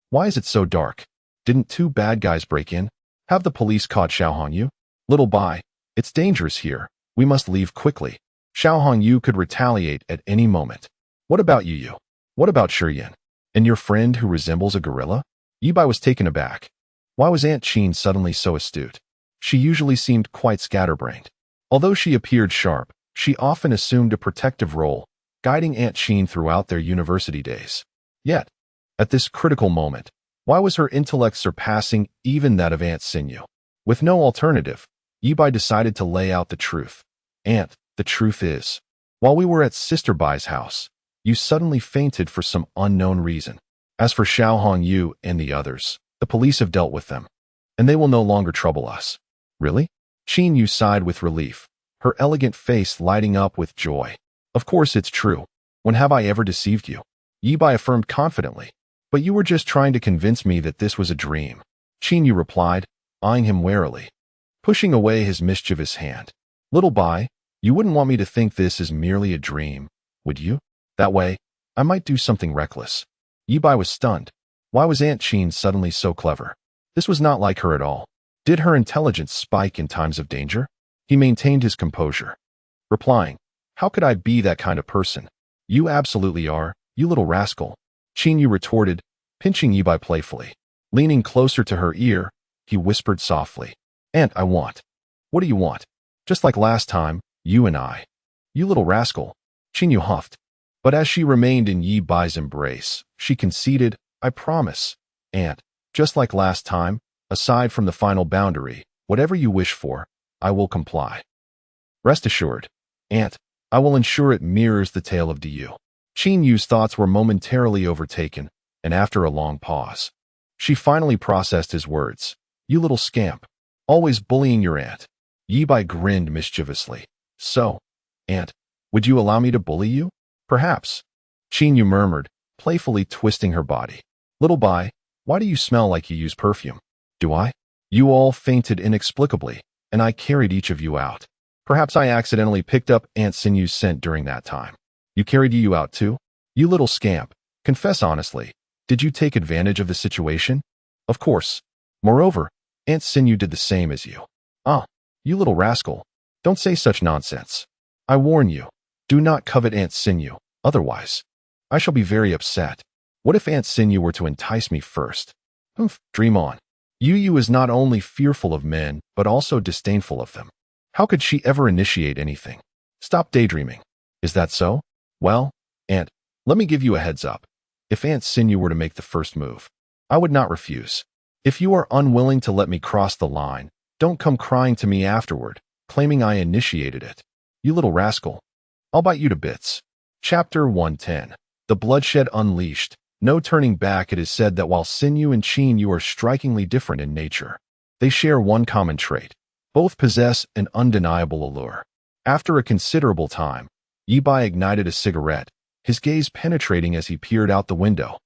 Why is it so dark? Didn't two bad guys break in? Have the police caught Xiao Hongyu? Little Bai, it's dangerous here. We must leave quickly. Xiao Hongyu could retaliate at any moment. What about Yu? What about Shiyan? And your friend who resembles a gorilla? Ye Bai was taken aback. Why was Aunt Chin suddenly so astute? She usually seemed quite scatterbrained. Although she appeared sharp, she often assumed a protective role, guiding Aunt Chin throughout their university days. Yet, at this critical moment, why was her intellect surpassing even that of Aunt Sinyu? With no alternative, Ye Bai decided to lay out the truth. Aunt, the truth is, while we were at Sister Bai's house, you suddenly fainted for some unknown reason. As for Xiao Hongyu and the others, the police have dealt with them, and they will no longer trouble us. Really? Chin Yu sighed with relief, her elegant face lighting up with joy. Of course it's true. When have I ever deceived you? Ye Bai affirmed confidently. But you were just trying to convince me that this was a dream. Chin Yu replied, eyeing him warily, pushing away his mischievous hand. Little Bai, you wouldn't want me to think this is merely a dream, would you? That way, I might do something reckless. Ye Bai was stunned. Why was Aunt Chin suddenly so clever? This was not like her at all. Did her intelligence spike in times of danger? He maintained his composure, replying, how could I be that kind of person? You absolutely are, you little rascal. Chin Yu retorted, pinching Ye Bai playfully. Leaning closer to her ear, he whispered softly, Aunt, I want. What do you want? Just like last time, you and I. You little rascal. Chin Yu huffed. But as she remained in Ye Bai's embrace, she conceded, I promise. Aunt, just like last time, aside from the final boundary, whatever you wish for, I will comply. Rest assured, Aunt, I will ensure it mirrors the tale of Du. Chin Yu's thoughts were momentarily overtaken, and after a long pause, she finally processed his words. You little scamp, always bullying your aunt. Ye Bai grinned mischievously. So, Aunt, would you allow me to bully you? Perhaps. Chin Yu murmured, playfully twisting her body. Little Bai, why do you smell like you use perfume? Do I? You all fainted inexplicably, and I carried each of you out. Perhaps I accidentally picked up Aunt Sinyu's scent during that time. You carried you out too? You little scamp, confess honestly, did you take advantage of the situation? Of course. Moreover, Aunt Sinyu did the same as you. Ah, you little rascal, don't say such nonsense. I warn you, do not covet Aunt Sinyu, otherwise, I shall be very upset. What if Aunt Sinyu were to entice me first? Dream on. Yu is not only fearful of men, but also disdainful of them. How could she ever initiate anything? Stop daydreaming. Is that so? Well, Aunt, let me give you a heads up. If Aunt Sinyu were to make the first move, I would not refuse. If you are unwilling to let me cross the line, don't come crying to me afterward, claiming I initiated it. You little rascal. I'll bite you to bits. Chapter 110. The Bloodshed Unleashed. No turning back. It is said that while Sinyu and Chin Yu are strikingly different in nature, they share one common trait. Both possess an undeniable allure. After a considerable time, Ye Bai ignited a cigarette, his gaze penetrating as he peered out the window.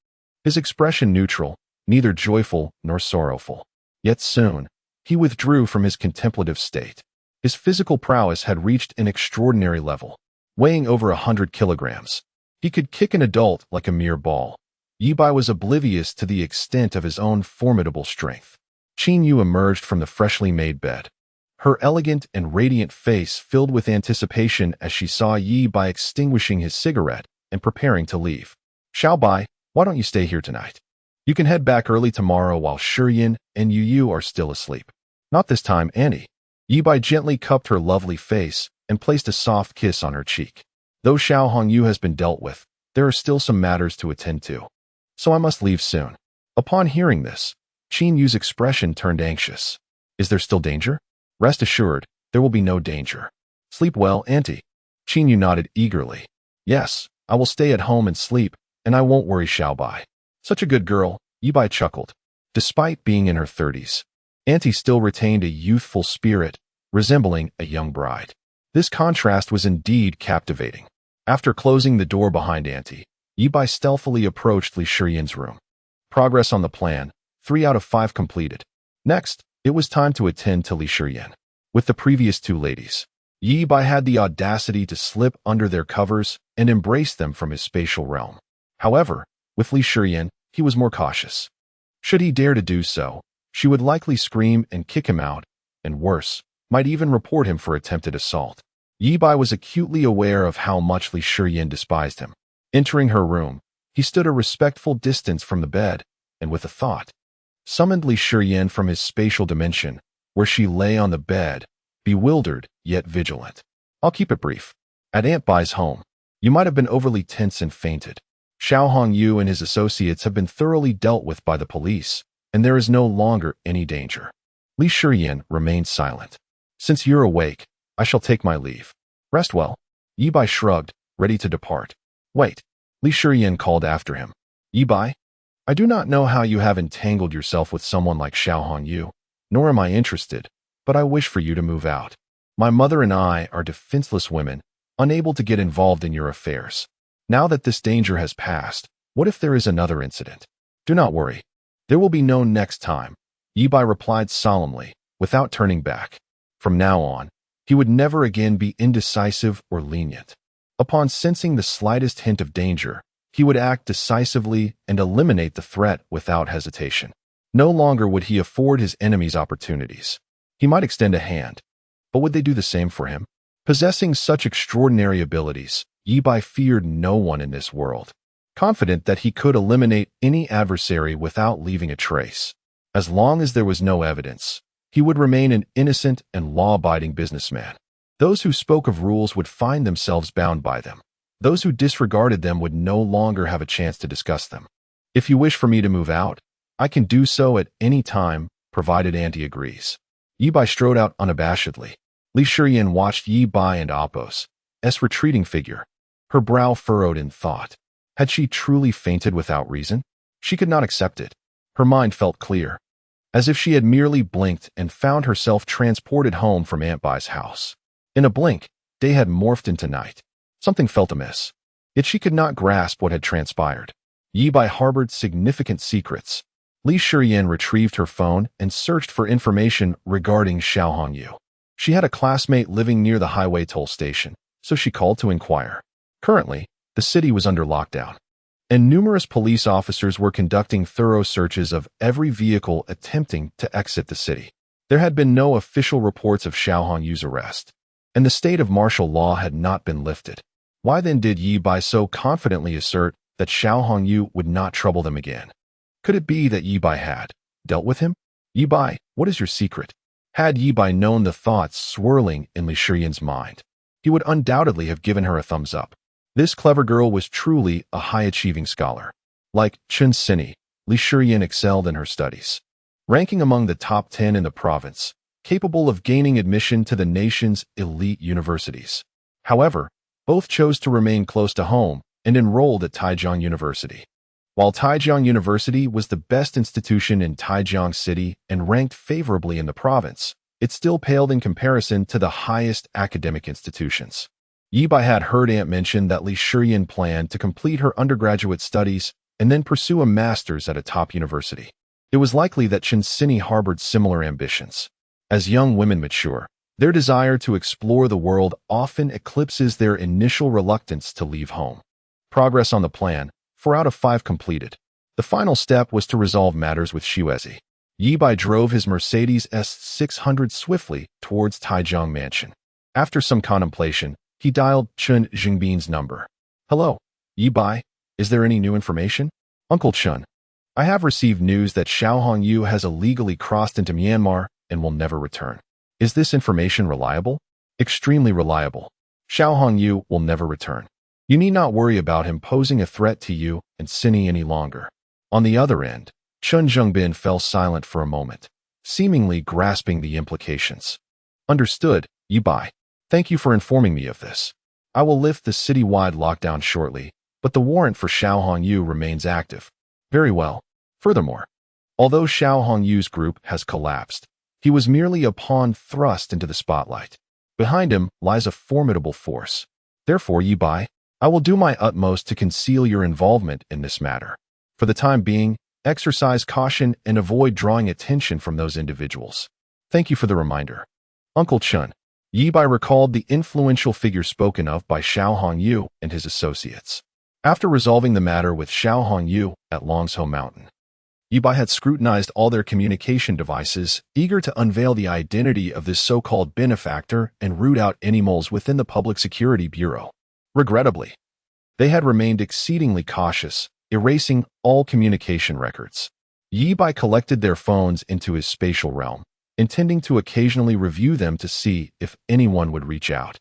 His expression neutral, neither joyful nor sorrowful. Yet soon, he withdrew from his contemplative state. His physical prowess had reached an extraordinary level, weighing over 100 kilograms. He could kick an adult like a mere ball. Ye Bai was oblivious to the extent of his own formidable strength. Chin Yu emerged from the freshly made bed, her elegant and radiant face filled with anticipation as she saw Ye Bai extinguishing his cigarette and preparing to leave. Xiao Bai, why don't you stay here tonight? You can head back early tomorrow while Shiyan and Yu are still asleep. Not this time, Annie. Ye Bai gently cupped her lovely face and placed a soft kiss on her cheek. Though Xiao Hongyu has been dealt with, there are still some matters to attend to. So I must leave soon. Upon hearing this, Qin Yu's expression turned anxious. Is there still danger? Rest assured, there will be no danger. Sleep well, Auntie. Qin Yu nodded eagerly. Yes, I will stay at home and sleep, and I won't worry Xiao Bai. Such a good girl, Ye Bai chuckled. Despite being in her 30s, Auntie still retained a youthful spirit, resembling a young bride. This contrast was indeed captivating. After closing the door behind Auntie, Ye Bai stealthily approached Li Shiyan's room. Progress on the plan, 3 out of 5 completed. Next, it was time to attend to Li Shiyan. With the previous 2 ladies, Ye Bai had the audacity to slip under their covers and embrace them from his spatial realm. However, with Li Shiyan, he was more cautious. Should he dare to do so, she would likely scream and kick him out, and worse, might even report him for attempted assault. Ye Bai was acutely aware of how much Li Shiyan despised him. Entering her room, he stood a respectful distance from the bed, and with a thought, summoned Li Shiyan from his spatial dimension, where she lay on the bed, bewildered yet vigilant. I'll keep it brief. At Aunt Bai's home, you might have been overly tense and fainted. Xiao Hongyu and his associates have been thoroughly dealt with by the police, and there is no longer any danger. Li Shiyan remained silent. Since you're awake, I shall take my leave. Rest well. Ye Bai shrugged, ready to depart. Wait. Li Shiyan called after him. Ye Bai, I do not know how you have entangled yourself with someone like Xiao Hongyu, nor am I interested, but I wish for you to move out. My mother and I are defenseless women, unable to get involved in your affairs. Now that this danger has passed, what if there is another incident? Do not worry. There will be no next time, Ye Bai replied solemnly, without turning back. From now on, he would never again be indecisive or lenient. Upon sensing the slightest hint of danger, he would act decisively and eliminate the threat without hesitation. No longer would he afford his enemies opportunities. He might extend a hand, but would they do the same for him? Possessing such extraordinary abilities, Ye Bai feared no one in this world, confident that he could eliminate any adversary without leaving a trace. As long as there was no evidence, he would remain an innocent and law-abiding businessman. Those who spoke of rules would find themselves bound by them. Those who disregarded them would no longer have a chance to discuss them. If you wish for me to move out, I can do so at any time, provided Auntie agrees. Ye Bai strode out unabashedly. Li Shiyan watched Ye Bai and Apos' retreating figure. Her brow furrowed in thought. Had she truly fainted without reason? She could not accept it. Her mind felt clear, as if she had merely blinked and found herself transported home from Aunt Bai's house. In a blink, day had morphed into night. Something felt amiss. Yet she could not grasp what had transpired. Ye Bai harbored significant secrets. Li Shiyan retrieved her phone and searched for information regarding Xiao Hongyu. She had a classmate living near the highway toll station, so she called to inquire. Currently, the city was under lockdown, and numerous police officers were conducting thorough searches of every vehicle attempting to exit the city. There had been no official reports of Xiao Hongyu's arrest, and the state of martial law had not been lifted. Why then did Ye Bai so confidently assert that Xiao Hongyu would not trouble them again? Could it be that Ye Bai had dealt with him? Ye Bai, what is your secret? Had Ye Bai known the thoughts swirling in Li Shiyan's mind, he would undoubtedly have given her a thumbs up. This clever girl was truly a high-achieving scholar. Like Chen Sini, Li Shiyan excelled in her studies, ranking among the top 10 in the province, capable of gaining admission to the nation's elite universities. However, both chose to remain close to home and enrolled at Taijiang University. While Taijiang University was the best institution in Taijiang City and ranked favorably in the province, it still paled in comparison to the highest academic institutions. Ye Bai had heard Aunt mention that Li Shiyan planned to complete her undergraduate studies and then pursue a master's at a top university. It was likely that Chen Sini harbored similar ambitions. As young women mature, their desire to explore the world often eclipses their initial reluctance to leave home. Progress on the plan, 4 out of 5 completed. The final step was to resolve matters with Xuezi. Ye Bai drove his Mercedes S600 swiftly towards Taijiang Mansion. After some contemplation, he dialed Chun Jingbin's number. Hello, Ye Bai, is there any new information? Uncle Chun, I have received news that Xiao Hongyu has illegally crossed into Myanmar and will never return. Is this information reliable? Extremely reliable. Xiao Hongyu will never return. You need not worry about him posing a threat to you and Sini any longer. On the other end, Chun Jingbin fell silent for a moment, seemingly grasping the implications. Understood, Ye Bai. Thank you for informing me of this. I will lift the citywide lockdown shortly, but the warrant for Xiao Hongyu remains active. Very well. Furthermore, although Xiao Hongyu's group has collapsed, he was merely a pawn thrust into the spotlight. Behind him lies a formidable force. Therefore, Ye Bai, I will do my utmost to conceal your involvement in this matter. For the time being, exercise caution and avoid drawing attention from those individuals. Thank you for the reminder. Uncle Chun, Ye Bai recalled the influential figure spoken of by Xiao Hongyu and his associates. After resolving the matter with Xiao Hongyu at Longsho Mountain, Ye Bai had scrutinized all their communication devices, eager to unveil the identity of this so-called benefactor and root out any moles within the Public Security Bureau. Regrettably, they had remained exceedingly cautious, erasing all communication records. Ye Bai collected their phones into his spatial realm, intending to occasionally review them to see if anyone would reach out.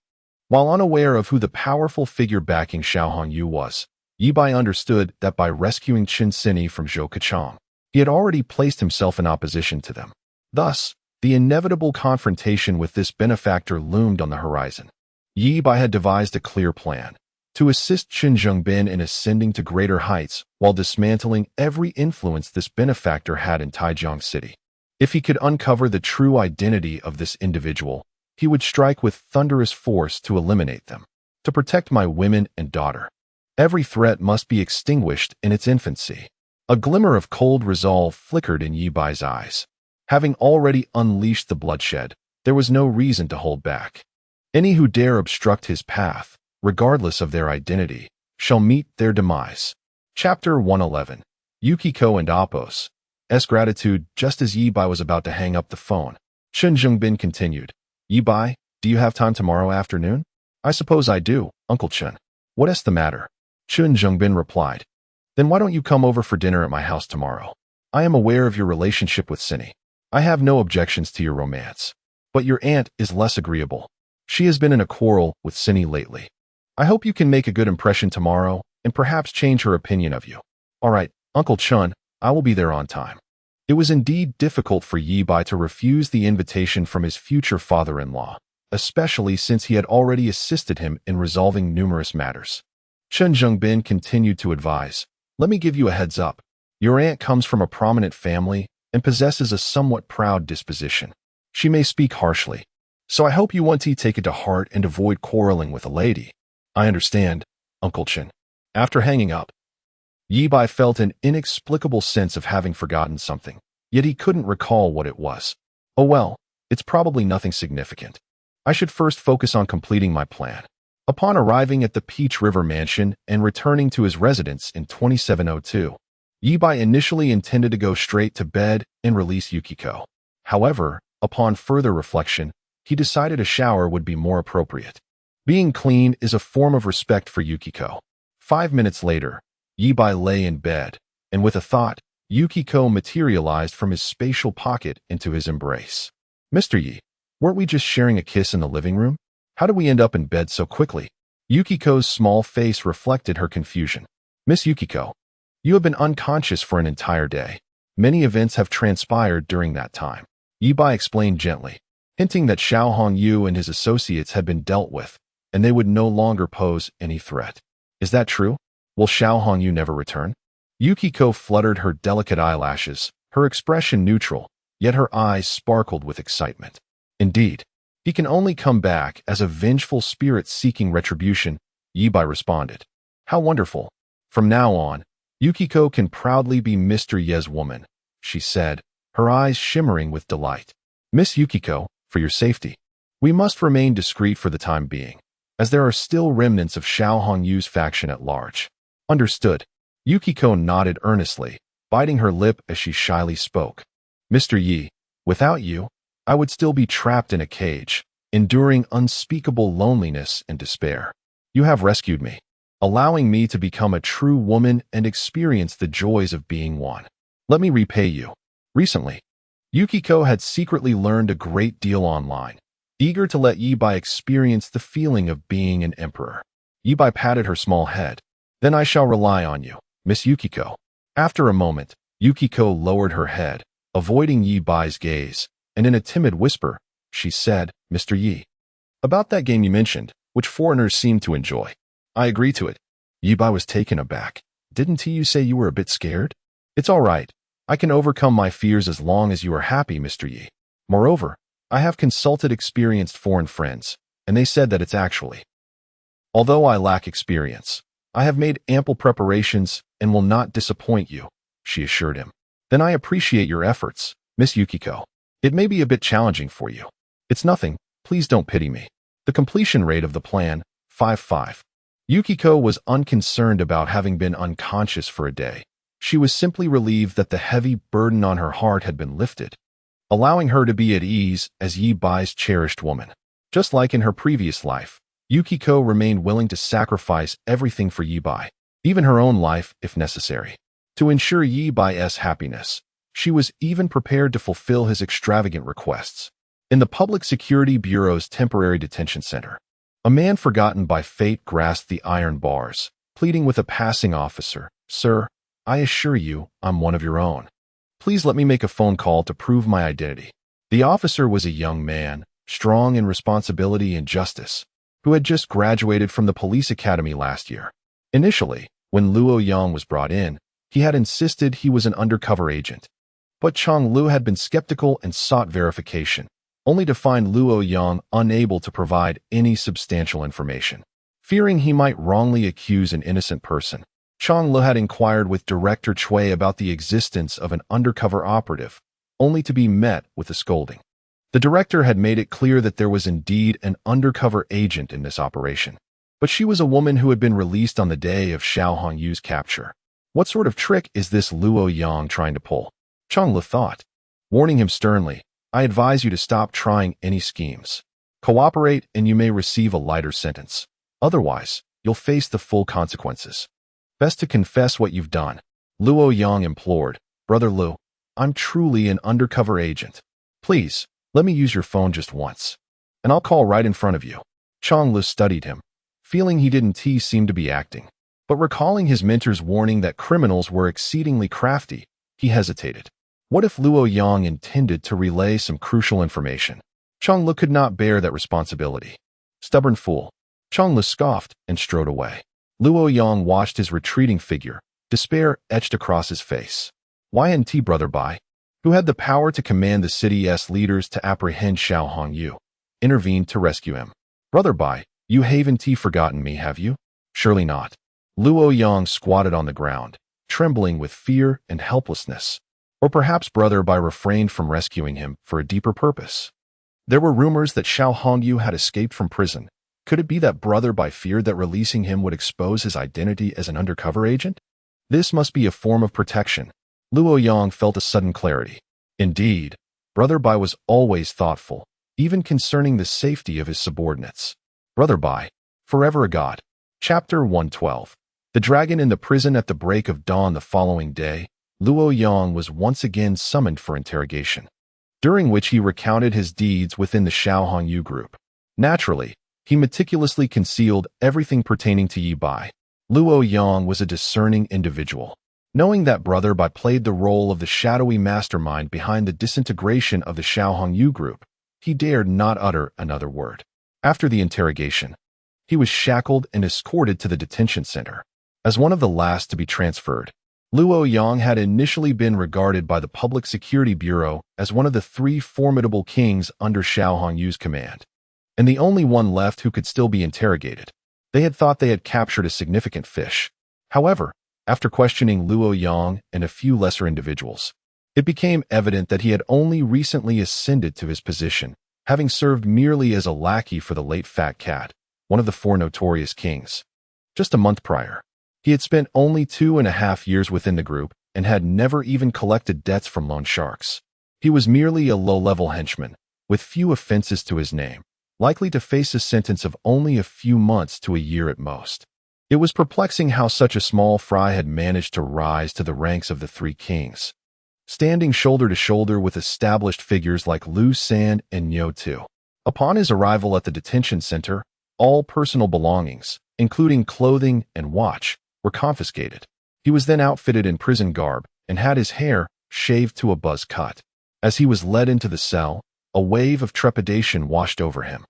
While unaware of who the powerful figure backing Xiao Hongyu was, Ye Bai understood that by rescuing Qin Sini from Zhou Kachang, he had already placed himself in opposition to them. Thus, the inevitable confrontation with this benefactor loomed on the horizon. Ye Bai had devised a clear plan to assist Qin Jingbin in ascending to greater heights while dismantling every influence this benefactor had in Taijiang City. If he could uncover the true identity of this individual, he would strike with thunderous force to eliminate them. To protect my women and daughter, every threat must be extinguished in its infancy. A glimmer of cold resolve flickered in Ye Bai's eyes. Having already unleashed the bloodshed, there was no reason to hold back. Any who dare obstruct his path, regardless of their identity, shall meet their demise. Chapter 111. Yukiko and Apos. Gratitude. Just as Ye Bai was about to hang up the phone, Chun Jingbin continued. Ye Bai, do you have time tomorrow afternoon? I suppose I do, Uncle Chun. What is the matter? Chun Jingbin replied. Then why don't you come over for dinner at my house tomorrow? I am aware of your relationship with Sini. I have no objections to your romance. But your aunt is less agreeable. She has been in a quarrel with Sini lately. I hope you can make a good impression tomorrow and perhaps change her opinion of you. All right, Uncle Chun, I will be there on time. It was indeed difficult for Ye Bai to refuse the invitation from his future father-in-law, especially since he had already assisted him in resolving numerous matters. Chun Jingbin continued to advise, let me give you a heads up. Your aunt comes from a prominent family and possesses a somewhat proud disposition. She may speak harshly, so I hope you want to take it to heart and avoid quarreling with a lady. I understand, Uncle Chun. After hanging up, Ye Bai felt an inexplicable sense of having forgotten something, yet he couldn't recall what it was. Oh well, it's probably nothing significant. I should first focus on completing my plan. Upon arriving at the Peach River Mansion and returning to his residence in 2702, Ye Bai initially intended to go straight to bed and release Yukiko. However, upon further reflection, he decided a shower would be more appropriate. Being clean is a form of respect for Yukiko. 5 minutes later, Ye Bai lay in bed, and with a thought, Yukiko materialized from his spatial pocket into his embrace. Mr. Ye, weren't we just sharing a kiss in the living room? How did we end up in bed so quickly? Yukiko's small face reflected her confusion. Miss Yukiko, you have been unconscious for an entire day. Many events have transpired during that time. Ye Bai explained gently, hinting that Xiao Hongyu and his associates had been dealt with, and they would no longer pose any threat. Is that true? Will Xiao Hongyu never return? Yukiko fluttered her delicate eyelashes, her expression neutral, yet her eyes sparkled with excitement. Indeed, he can only come back as a vengeful spirit seeking retribution, Ye Bai responded. How wonderful. From now on, Yukiko can proudly be Mr. Ye's woman, she said, her eyes shimmering with delight. Miss Yukiko, for your safety, we must remain discreet for the time being, as there are still remnants of Xiao Hongyu's faction at large. Understood. Yukiko nodded earnestly, biting her lip as she shyly spoke. Mr. Ye, without you, I would still be trapped in a cage, enduring unspeakable loneliness and despair. You have rescued me, allowing me to become a true woman and experience the joys of being one. Let me repay you. Recently, Yukiko had secretly learned a great deal online, eager to let Ye Bai experience the feeling of being an emperor. Ye Bai patted her small head. Then I shall rely on you, Miss Yukiko. After a moment, Yukiko lowered her head, avoiding Ye Bai's gaze, and in a timid whisper, she said, Mr. Ye, about that game you mentioned, which foreigners seem to enjoy. I agree to it. Ye Bai was taken aback. Didn't you say you were a bit scared? It's all right. I can overcome my fears as long as you are happy, Mr. Ye. Moreover, I have consulted experienced foreign friends, and they said that it's actually. Although I lack experience, I have made ample preparations and will not disappoint you, she assured him. Then I appreciate your efforts, Miss Yukiko. It may be a bit challenging for you. It's nothing, please don't pity me. The completion rate of the plan, 5-5. Yukiko was unconcerned about having been unconscious for a day. She was simply relieved that the heavy burden on her heart had been lifted, allowing her to be at ease as Ye Bai's cherished woman. Just like in her previous life, Yukiko remained willing to sacrifice everything for Ye Bai, even her own life if necessary. To ensure Ye Bai's happiness, she was even prepared to fulfill his extravagant requests. In the Public Security Bureau's temporary detention center, a man forgotten by fate grasped the iron bars, pleading with a passing officer, Sir, I assure you, I'm one of your own. Please let me make a phone call to prove my identity. The officer was a young man, strong in responsibility and justice, who had just graduated from the police academy last year. Initially, when Luo Yang was brought in, he had insisted he was an undercover agent. But Chong Lu had been skeptical and sought verification, only to find Luo Yang unable to provide any substantial information. Fearing he might wrongly accuse an innocent person, Chong Lu had inquired with Director Chui about the existence of an undercover operative, only to be met with a scolding. The director had made it clear that there was indeed an undercover agent in this operation, but she was a woman who had been released on the day of Xiao Hongyu's capture. What sort of trick is this Luo Yang trying to pull? Chong Lu thought, warning him sternly, I advise you to stop trying any schemes. Cooperate and you may receive a lighter sentence. Otherwise, you'll face the full consequences. Best to confess what you've done. Luo Yang implored, Brother Lu, I'm truly an undercover agent. Please, let me use your phone just once, and I'll call right in front of you. Chong Lu studied him, feeling he didn't seem to be acting. But recalling his mentor's warning that criminals were exceedingly crafty, he hesitated. What if Luo Yang intended to relay some crucial information? Chong Lu could not bear that responsibility. Stubborn fool. Chong Lu scoffed and strode away. Luo Yang watched his retreating figure, despair etched across his face. Y&T Brother Bai, who had the power to command the city's leaders to apprehend Xiao Hongyu, intervened to rescue him. Brother Bai, you haven't forgotten me, have you? Surely not. Luo Yang squatted on the ground, trembling with fear and helplessness. Or perhaps Brother Bai refrained from rescuing him for a deeper purpose. There were rumors that Xiao Hongyu had escaped from prison. Could it be that Brother Bai feared that releasing him would expose his identity as an undercover agent? This must be a form of protection. Luo Yang felt a sudden clarity. Indeed, Brother Bai was always thoughtful, even concerning the safety of his subordinates. Brother Bai, forever a god. Chapter 112. The dragon in the prison. At the break of dawn the following day, Luo Yang was once again summoned for interrogation, during which he recounted his deeds within the Xiao Hongyu group. Naturally, he meticulously concealed everything pertaining to Ye Bai. Luo Yang was a discerning individual. Knowing that Brother Bai played the role of the shadowy mastermind behind the disintegration of the Xiao Hongyu group, he dared not utter another word. After the interrogation, he was shackled and escorted to the detention center. As one of the last to be transferred, Luo Yang had initially been regarded by the Public Security Bureau as one of the three formidable kings under Xiao Hongyu's command, and the only one left who could still be interrogated. They had thought they had captured a significant fish. However, after questioning Luo Yang and a few lesser individuals, it became evident that he had only recently ascended to his position, having served merely as a lackey for the late Fat Cat, one of the four notorious kings. Just a month prior, he had spent only 2.5 years within the group and had never even collected debts from loan sharks. He was merely a low-level henchman, with few offenses to his name, likely to face a sentence of only a few months to a year at most. It was perplexing how such a small fry had managed to rise to the ranks of the three kings, standing shoulder to shoulder with established figures like Lu San and Nyo Tu. Upon his arrival at the detention center, all personal belongings, including clothing and watch, were confiscated. He was then outfitted in prison garb and had his hair shaved to a buzz cut. As he was led into the cell, a wave of trepidation washed over him.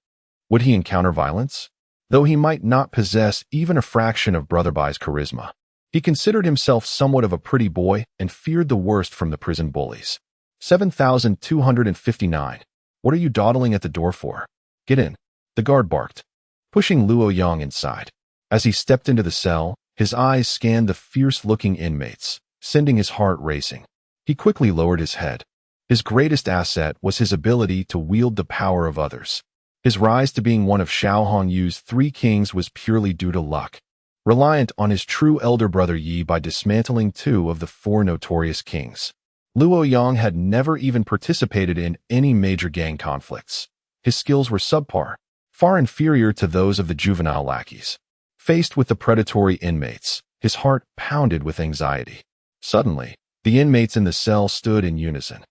Would he encounter violence? Though he might not possess even a fraction of Brother Bai's charisma, he considered himself somewhat of a pretty boy and feared the worst from the prison bullies. 7259. What are you dawdling at the door for? Get in, the guard barked, pushing Luo Yang inside. As he stepped into the cell, his eyes scanned the fierce-looking inmates, sending his heart racing. He quickly lowered his head. His greatest asset was his ability to wield the power of others. His rise to being one of Xiao Hongyu's three kings was purely due to luck, reliant on his true elder brother Ye by dismantling two of the four notorious kings. Luo Yang had never even participated in any major gang conflicts. His skills were subpar, far inferior to those of the juvenile lackeys. Faced with the predatory inmates, his heart pounded with anxiety. Suddenly, the inmates in the cell stood in unison.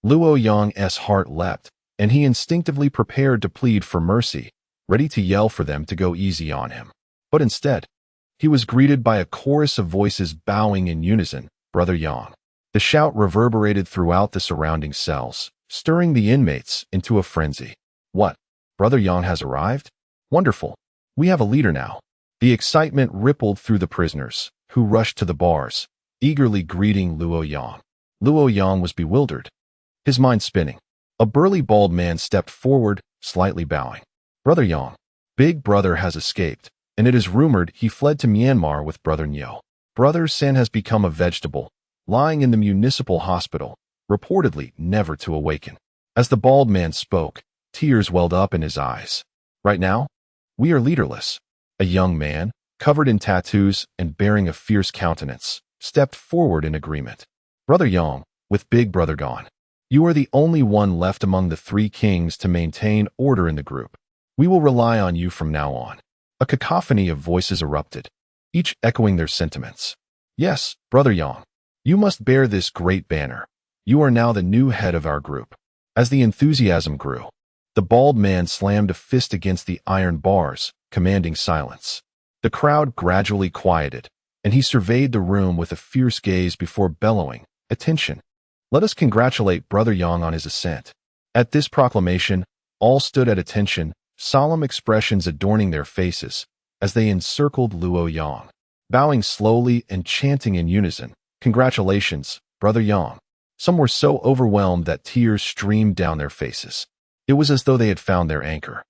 Luo Yang's heart leapt, and he instinctively prepared to plead for mercy, ready to yell for them to go easy on him. But instead, he was greeted by a chorus of voices bowing in unison, "Brother Yang." The shout reverberated throughout the surrounding cells, stirring the inmates into a frenzy. What? Brother Yang has arrived? Wonderful. We have a leader now. The excitement rippled through the prisoners, who rushed to the bars, eagerly greeting Luo Yang. Luo Yang was bewildered, his mind spinning. A burly bald man stepped forward, slightly bowing. Brother Yang, Big Brother has escaped, and it is rumored he fled to Myanmar with Brother Nyo. Brother Sen has become a vegetable, lying in the municipal hospital, reportedly never to awaken. As the bald man spoke, tears welled up in his eyes. Right now, we are leaderless. A young man, covered in tattoos and bearing a fierce countenance, stepped forward in agreement. Brother Yang, with Big Brother gone, you are the only one left among the three kings to maintain order in the group. We will rely on you from now on. A cacophony of voices erupted, each echoing their sentiments. Yes, Brother Yang, you must bear this great banner. You are now the new head of our group. As the enthusiasm grew, the bald man slammed a fist against the iron bars, commanding silence. The crowd gradually quieted, and he surveyed the room with a fierce gaze before bellowing, "Attention! Let us congratulate Brother Yang on his ascent." At this proclamation, all stood at attention, solemn expressions adorning their faces, as they encircled Luo Yang, bowing slowly and chanting in unison, "Congratulations, Brother Yang." Some were so overwhelmed that tears streamed down their faces. It was as though they had found their anchor.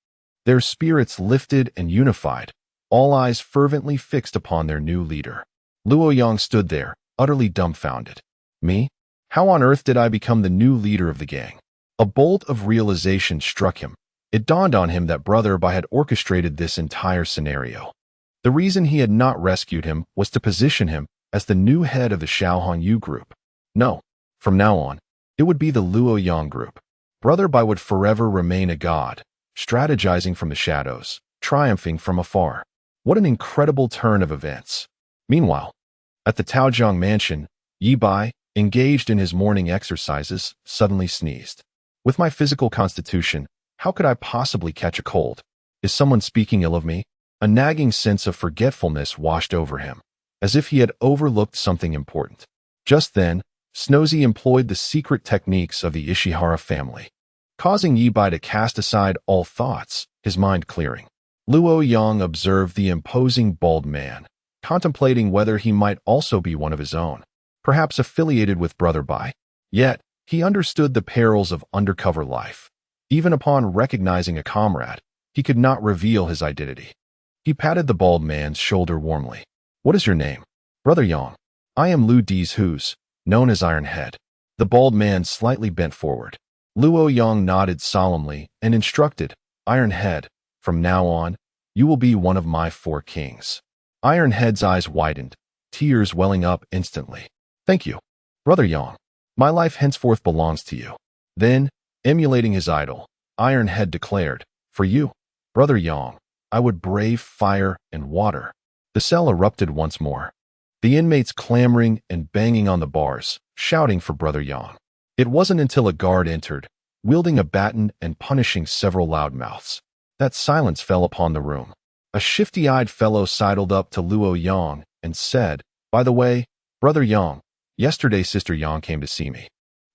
Their spirits lifted and unified, all eyes fervently fixed upon their new leader. Luo Yang stood there, utterly dumbfounded. Me? How on earth did I become the new leader of the gang? A bolt of realization struck him. It dawned on him that Brother Bai had orchestrated this entire scenario. The reason he had not rescued him was to position him as the new head of the Xiao Hongyu group. No, from now on, it would be the Luo Yang group. Brother Bai would forever remain a god, strategizing from the shadows, triumphing from afar. What an incredible turn of events. Meanwhile, at the Taojiang mansion, Ye Bai, engaged in his morning exercises, suddenly sneezed. With my physical constitution, how could I possibly catch a cold? Is someone speaking ill of me? A nagging sense of forgetfulness washed over him, as if he had overlooked something important. Just then, Snozy employed the secret techniques of the Ishihara family, causing Ye Bai to cast aside all thoughts, his mind clearing. Luo Yang observed the imposing bald man, contemplating whether he might also be one of his own, perhaps affiliated with Brother Bai. Yet, he understood the perils of undercover life. Even upon recognizing a comrade, he could not reveal his identity. He patted the bald man's shoulder warmly. "What is your name?" "Brother Yang. I am Lu Di's Who's, known as Iron Head." The bald man slightly bent forward. Luo Yang nodded solemnly and instructed, "Iron Head, from now on, you will be one of my four kings." Iron Head's eyes widened, tears welling up instantly. "Thank you, Brother Yang. My life henceforth belongs to you." Then, emulating his idol, Iron Head declared, "For you, Brother Yang, I would brave fire and water." The cell erupted once more, the inmates clamoring and banging on the bars, shouting for Brother Yang. It wasn't until a guard entered, wielding a baton and punishing several loudmouths, that silence fell upon the room. A shifty-eyed fellow sidled up to Luo Yang and said, "By the way, Brother Yang, yesterday Sister Yang came to see me.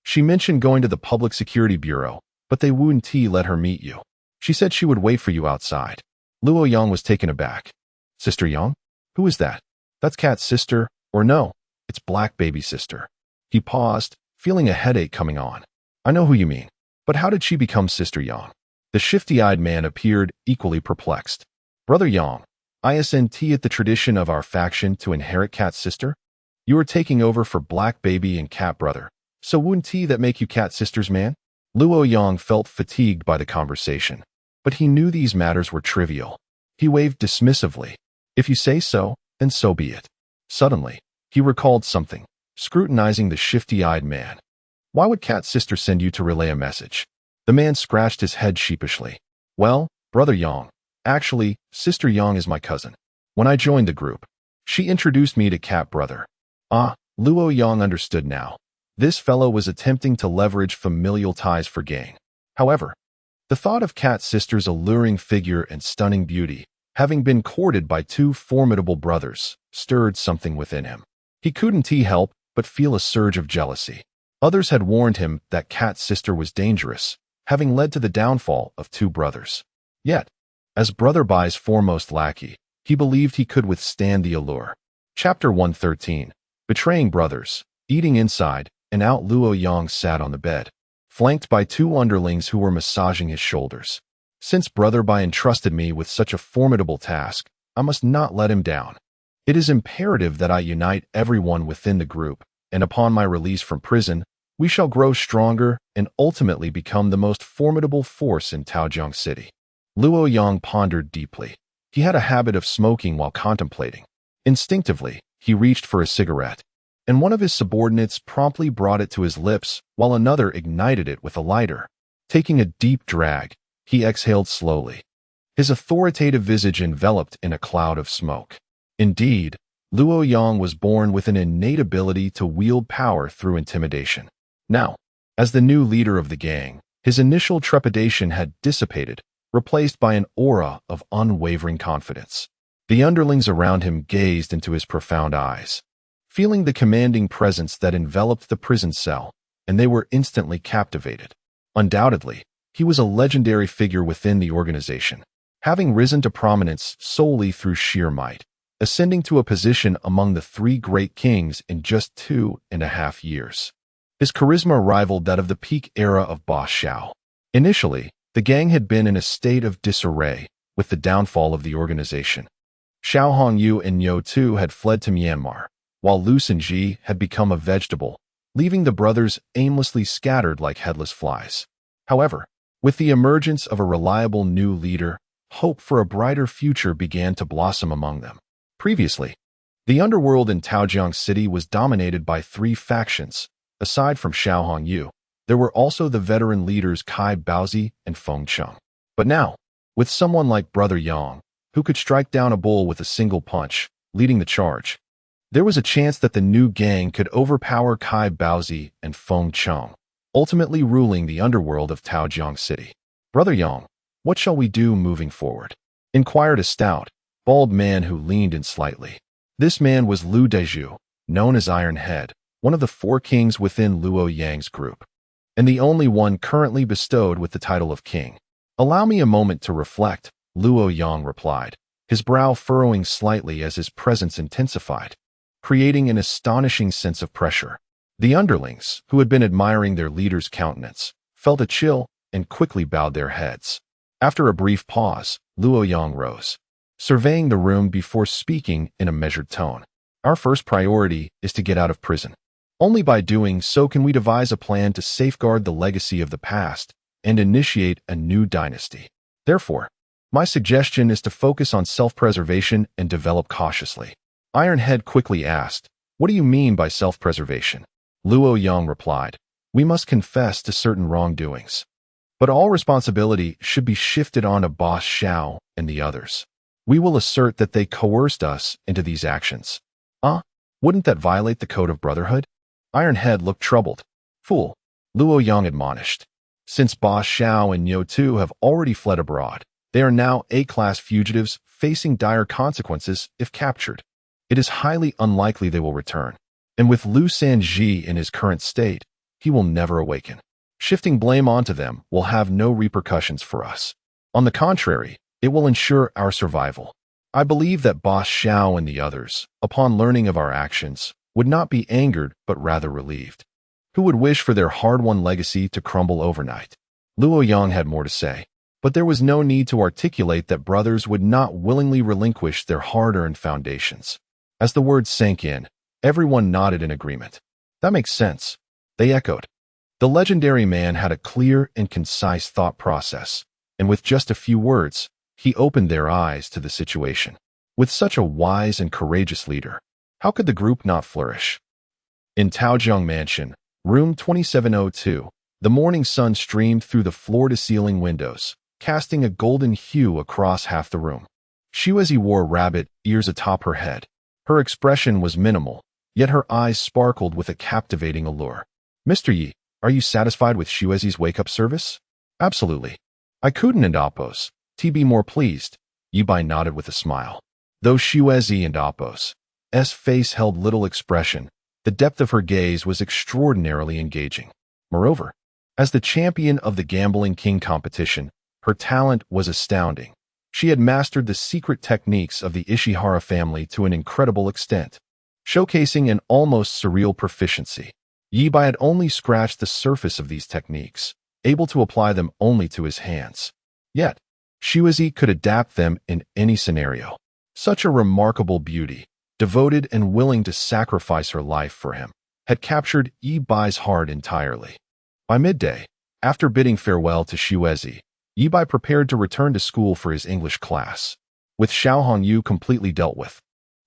She mentioned going to the Public Security Bureau, but they wouldn't let her meet you. She said she would wait for you outside." Luo Yang was taken aback. "Sister Yang? Who is that?" "That's Cat's sister, or no, it's Black Baby's sister." He paused, feeling a headache coming on. "I know who you mean, but how did she become Sister Yang?" The shifty-eyed man appeared equally perplexed. "Brother Yang, isn't it the tradition of our faction to inherit Cat's sister? You are taking over for Black Baby and Cat Brother, so wouldn't that make you Cat Sister's man?" Luo Yang felt fatigued by the conversation, but he knew these matters were trivial. He waved dismissively. "If you say so, then so be it." Suddenly, he recalled something, scrutinizing the shifty-eyed man. "Why would Cat's sister send you to relay a message?" The man scratched his head sheepishly. "Well, Brother Yang, actually, Sister Yang is my cousin. When I joined the group, she introduced me to Cat Brother." Ah, Luo Yang understood now. This fellow was attempting to leverage familial ties for gain. However, the thought of Cat's sister's alluring figure and stunning beauty, having been courted by two formidable brothers, stirred something within him. He couldn't help but feel a surge of jealousy. Others had warned him that Cat's sister was dangerous, having led to the downfall of two brothers. Yet, as Brother Bai's foremost lackey, he believed he could withstand the allure. Chapter 113. Betraying Brothers. Eating inside and out, Luo Yang sat on the bed, flanked by two underlings who were massaging his shoulders. "Since Brother Bai entrusted me with such a formidable task, I must not let him down. It is imperative that I unite everyone within the group, and upon my release from prison, we shall grow stronger and ultimately become the most formidable force in Taojiang City." Luo Yang pondered deeply. He had a habit of smoking while contemplating. Instinctively, he reached for a cigarette, and one of his subordinates promptly brought it to his lips while another ignited it with a lighter. Taking a deep drag, he exhaled slowly, his authoritative visage enveloped in a cloud of smoke. Indeed, Luo Yang was born with an innate ability to wield power through intimidation. Now, as the new leader of the gang, his initial trepidation had dissipated, replaced by an aura of unwavering confidence. The underlings around him gazed into his profound eyes, feeling the commanding presence that enveloped the prison cell, and they were instantly captivated. Undoubtedly, he was a legendary figure within the organization, having risen to prominence solely through sheer might, ascending to a position among the three great kings in just 2.5 years. His charisma rivaled that of the peak era of Boss Xiao. Initially, the gang had been in a state of disarray with the downfall of the organization. Xiao Hongyu and Yo Tu had fled to Myanmar, while Lu Xinji had become a vegetable, leaving the brothers aimlessly scattered like headless flies. However, with the emergence of a reliable new leader, hope for a brighter future began to blossom among them. Previously, the underworld in Taojiang City was dominated by three factions. Aside from Xiao Hongyu, there were also the veteran leaders Kai Baozi and Feng Cheng. But now, with someone like Brother Yang, who could strike down a bull with a single punch, leading the charge, there was a chance that the new gang could overpower Kai Baozi and Feng Cheng, ultimately ruling the underworld of Taojiang City. "Brother Yang, what shall we do moving forward?" inquired a stout, bald man who leaned in slightly. This man was Lu Deju, known as Iron Head, one of the four kings within Luo Yang's group, and the only one currently bestowed with the title of king. "Allow me a moment to reflect," Luo Yang replied, his brow furrowing slightly as his presence intensified, creating an astonishing sense of pressure. The underlings, who had been admiring their leader's countenance, felt a chill and quickly bowed their heads. After a brief pause, Luo Yang rose, surveying the room before speaking in a measured tone. "Our first priority is to get out of prison. Only by doing so can we devise a plan to safeguard the legacy of the past and initiate a new dynasty. Therefore, my suggestion is to focus on self-preservation and develop cautiously." Iron Head quickly asked, "What do you mean by self-preservation?" Luo Yang replied, we must confess to certain wrongdoings. But all responsibility should be shifted onto Boss Xiao and the others. We will assert that they coerced us into these actions. Wouldn't that violate the code of brotherhood? Ironhead looked troubled. Fool, Luo Yang admonished. Since Boss Xiao and Niu Tu have already fled abroad, they are now A-class fugitives facing dire consequences if captured. It is highly unlikely they will return. And with Lu Sanji in his current state, he will never awaken. Shifting blame onto them will have no repercussions for us. On the contrary, it will ensure our survival. I believe that Boss Xiao and the others, upon learning of our actions, would not be angered but rather relieved. Who would wish for their hard-won legacy to crumble overnight? Luo Yang had more to say, but there was no need to articulate that brothers would not willingly relinquish their hard-earned foundations. As the words sank in, everyone nodded in agreement. That makes sense, they echoed. The legendary man had a clear and concise thought process, and with just a few words, he opened their eyes to the situation. With such a wise and courageous leader, how could the group not flourish? In Taojiang Mansion, room 2702, the morning sun streamed through the floor-to-ceiling windows, casting a golden hue across half the room. Xuezi wore rabbit ears atop her head. Her expression was minimal, yet her eyes sparkled with a captivating allure. Mr. Yi, are you satisfied with Xuezi's wake-up service? Absolutely. I couldn't and Appos. To be more pleased. Ye Bai nodded with a smile. Though Xuezi and Appos' face held little expression, the depth of her gaze was extraordinarily engaging. Moreover, as the champion of the Gambling King competition, her talent was astounding. She had mastered the secret techniques of the Ishihara family to an incredible extent, showcasing an almost surreal proficiency. Ye Bai had only scratched the surface of these techniques, able to apply them only to his hands. Yet, Xuezi could adapt them in any scenario. Such a remarkable beauty, devoted and willing to sacrifice her life for him, had captured Ye Bai's heart entirely. By midday, after bidding farewell to Xuezi, Ye Bai prepared to return to school for his English class. With Xiao Hongyu completely dealt with,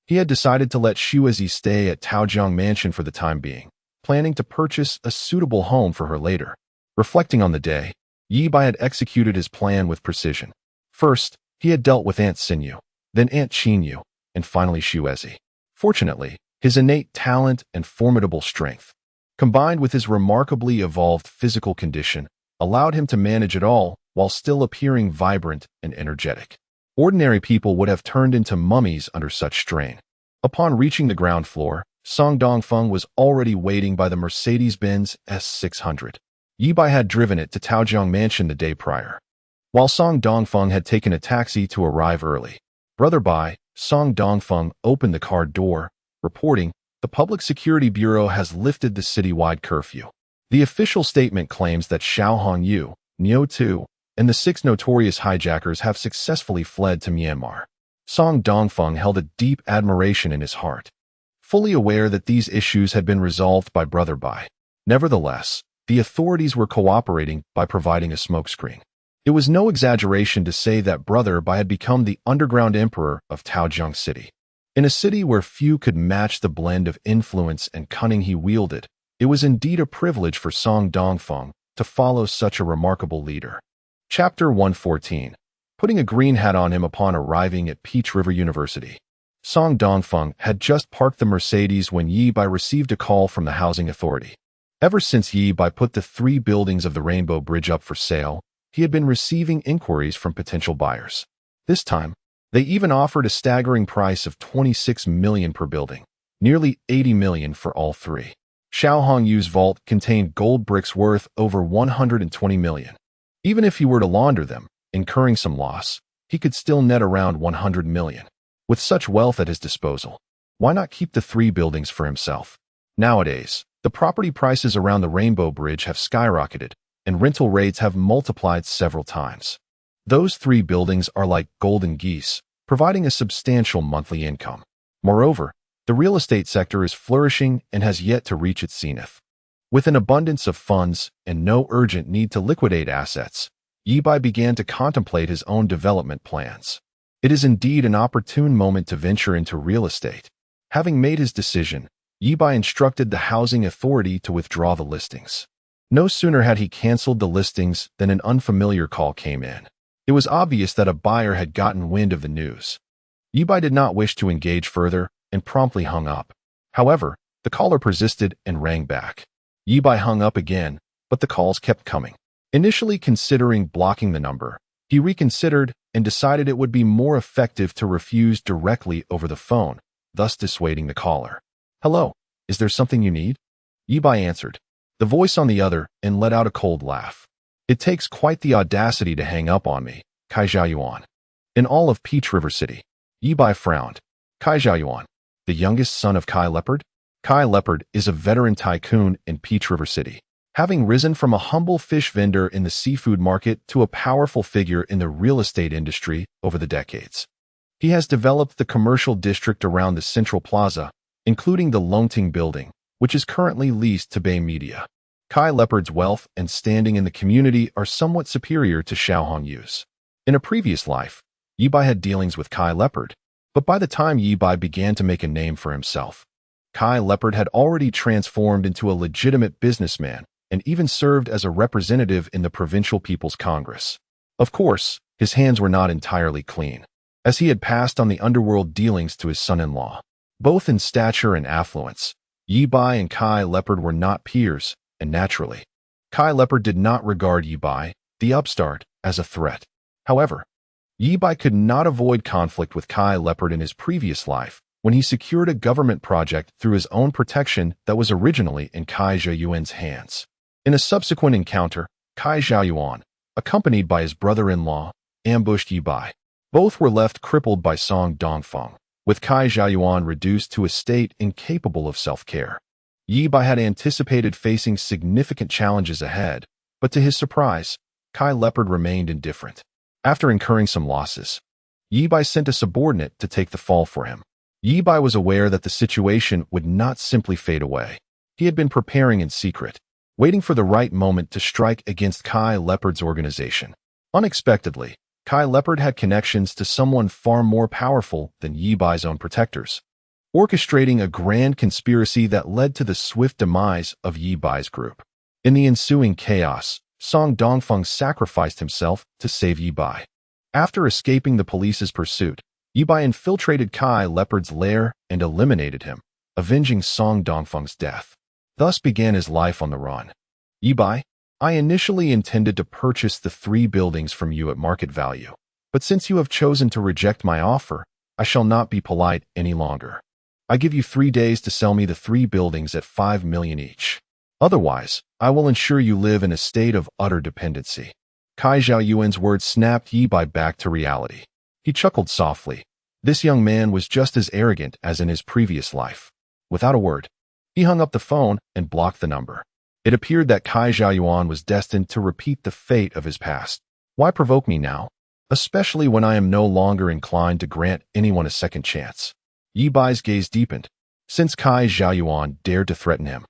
he had decided to let Xuezi stay at Taojiang Mansion for the time being, planning to purchase a suitable home for her later. Reflecting on the day, Ye Bai had executed his plan with precision. First, he had dealt with Aunt Xinyu, then Aunt Qinyu, and finally Xuezi. Fortunately, his innate talent and formidable strength, combined with his remarkably evolved physical condition, allowed him to manage it all while still appearing vibrant and energetic. Ordinary people would have turned into mummies under such strain. Upon reaching the ground floor, Song Dongfeng was already waiting by the Mercedes-Benz S600. Ye Bai had driven it to Taojiang Mansion the day prior, while Song Dongfeng had taken a taxi to arrive early. Brother Bai, Song Dongfeng opened the car door, reporting, "The Public Security Bureau has lifted the citywide curfew." The official statement claims that Xiao Hongyu, Niu Tu, and the 6 notorious hijackers have successfully fled to Myanmar. Song Dongfeng held a deep admiration in his heart, fully aware that these issues had been resolved by Brother Bai. Nevertheless, the authorities were cooperating by providing a smokescreen. It was no exaggeration to say that Brother Bai had become the underground emperor of Taojiang City. In a city where few could match the blend of influence and cunning he wielded, it was indeed a privilege for Song Dongfeng to follow such a remarkable leader. Chapter 114. Putting a green hat on him upon arriving at Peach River University. Song Dongfeng had just parked the Mercedes when Ye Bai received a call from the housing authority. Ever since Ye Bai put the 3 buildings of the Rainbow Bridge up for sale, he had been receiving inquiries from potential buyers. This time, they even offered a staggering price of 26 million per building, nearly 80 million for all 3. Xiao Hongyu's vault contained gold bricks worth over 120 million. Even if he were to launder them, incurring some loss, he could still net around 100 million. With such wealth at his disposal, why not keep the 3 buildings for himself? Nowadays, the property prices around the Rainbow Bridge have skyrocketed, and rental rates have multiplied several times. Those 3 buildings are like golden geese, providing a substantial monthly income. Moreover, the real estate sector is flourishing and has yet to reach its zenith. With an abundance of funds and no urgent need to liquidate assets, Ye Bai began to contemplate his own development plans. It is indeed an opportune moment to venture into real estate. Having made his decision, Ye Bai instructed the housing authority to withdraw the listings. No sooner had he canceled the listings than an unfamiliar call came in. It was obvious that a buyer had gotten wind of the news. Ye Bai did not wish to engage further and promptly hung up. However, the caller persisted and rang back. Ye Bai hung up again, but the calls kept coming. Initially considering blocking the number, he reconsidered and decided it would be more effective to refuse directly over the phone, thus dissuading the caller. "Hello, is there something you need?" Ye Bai answered, the voice on the other, and let out a cold laugh. "It takes quite the audacity to hang up on me, Kai Zhaoyuan." In all of Peach River City, Ye Bai frowned. Kai Zhaoyuan, the youngest son of Kai Leopard? Kai Leopard is a veteran tycoon in Peach River City, having risen from a humble fish vendor in the seafood market to a powerful figure in the real estate industry over the decades. He has developed the commercial district around the Central Plaza, including the Longting building, which is currently leased to Bai Mei. Kai Leopard's wealth and standing in the community are somewhat superior to Xiao Hongyu's. In a previous life, Ye Bai had dealings with Kai Leopard, but by the time Ye Bai began to make a name for himself, Kai Leopard had already transformed into a legitimate businessman and even served as a representative in the Provincial People's Congress. Of course, his hands were not entirely clean, as he had passed on the underworld dealings to his son-in-law. Both in stature and affluence, Ye Bai and Kai Leopard were not peers, and naturally, Kai Leopard did not regard Ye Bai, the upstart, as a threat. However, Ye Bai could not avoid conflict with Kai Leopard in his previous life when he secured a government project through his own protection that was originally in Kai Zhaoyuan's hands. In a subsequent encounter, Kai Zhaoyuan, accompanied by his brother-in-law, ambushed Ye Bai. Both were left crippled by Song Dongfeng, with Kai Zhaoyuan reduced to a state incapable of self-care. Ye Bai had anticipated facing significant challenges ahead, but to his surprise, Kai Leopard remained indifferent. After incurring some losses, Ye Bai sent a subordinate to take the fall for him. Ye Bai was aware that the situation would not simply fade away. He had been preparing in secret, waiting for the right moment to strike against Kai Leopard's organization. Unexpectedly, Kai Leopard had connections to someone far more powerful than Ye Bai's own protectors, orchestrating a grand conspiracy that led to the swift demise of Ye Bai's group. In the ensuing chaos, Song Dongfeng sacrificed himself to save Ye Bai. After escaping the police's pursuit, Ye Bai infiltrated Kai Leopard's lair and eliminated him, avenging Song Dongfeng's death. Thus began his life on the run. "Ye Bai, I initially intended to purchase the 3 buildings from you at market value, but since you have chosen to reject my offer, I shall not be polite any longer. I give you 3 days to sell me the 3 buildings at 5 million each. Otherwise, I will ensure you live in a state of utter dependency." Kai Zhaoyuan's words snapped Ye Bai back to reality. He chuckled softly. This young man was just as arrogant as in his previous life. Without a word, he hung up the phone and blocked the number. It appeared that Kai Zhaoyuan was destined to repeat the fate of his past. Why provoke me now, especially when I am no longer inclined to grant anyone a second chance? Ye Bai's gaze deepened, since Kai Zhaoyuan dared to threaten him.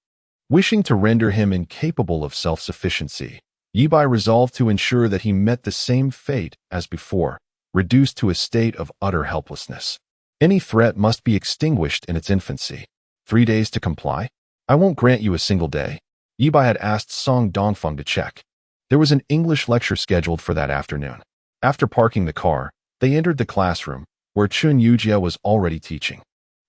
Wishing to render him incapable of self-sufficiency, Ye Bai resolved to ensure that he met the same fate as before, reduced to a state of utter helplessness. Any threat must be extinguished in its infancy. 3 days to comply? I won't grant you a single day. Ye Bai had asked Song Dongfeng to check. There was an English lecture scheduled for that afternoon. After parking the car, they entered the classroom, where Chun Yujia was already teaching.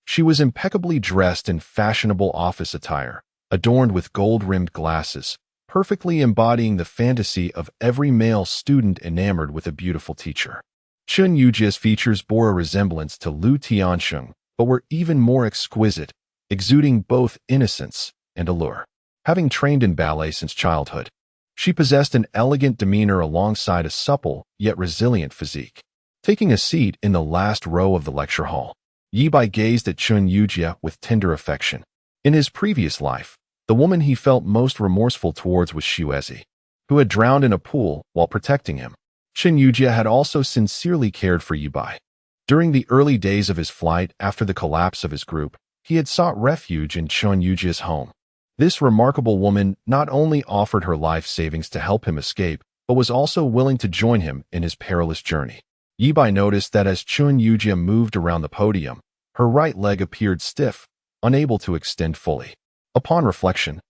She was impeccably dressed in fashionable office attire, adorned with gold-rimmed glasses, perfectly embodying the fantasy of every male student enamored with a beautiful teacher. Chun Yujia's features bore a resemblance to Lu Tiansheng, but were even more exquisite, exuding both innocence and allure. Having trained in ballet since childhood, she possessed an elegant demeanor alongside a supple yet resilient physique. Taking a seat in the last row of the lecture hall, Ye Bai gazed at Chun Yujia with tender affection. In his previous life, the woman he felt most remorseful towards was Shuezi, who had drowned in a pool while protecting him. Chun Yujia had also sincerely cared for Ye Bai. During the early days of his flight after the collapse of his group, he had sought refuge in Chun Yujia's home. This remarkable woman not only offered her life savings to help him escape, but was also willing to join him in his perilous journey. Ye Bai noticed that as Chun Yujia moved around the podium, her right leg appeared stiff, unable to extend fully. Upon reflection,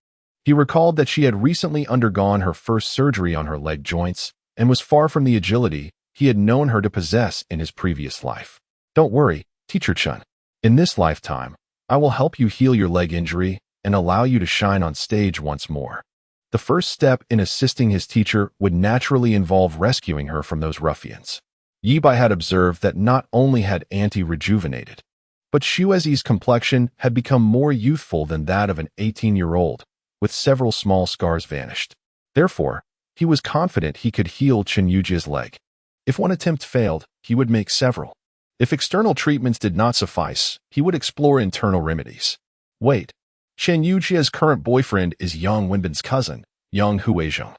He recalled that she had recently undergone her first surgery on her leg joints and was far from the agility he had known her to possess in his previous life. Don't worry, Teacher Chun. In this lifetime, I will help you heal your leg injury and allow you to shine on stage once more. The first step in assisting his teacher would naturally involve rescuing her from those ruffians. Ye Bai had observed that not only had Auntie rejuvenated, but Xuezi's complexion had become more youthful than that of an 18-year-old, with several small scars vanished. Therefore, he was confident he could heal Chen Yujia's leg. If one attempt failed, he would make several. If external treatments did not suffice, he would explore internal remedies. Wait, Chen Yujia's current boyfriend is Yang Wenbin's cousin, Yang Huizhong.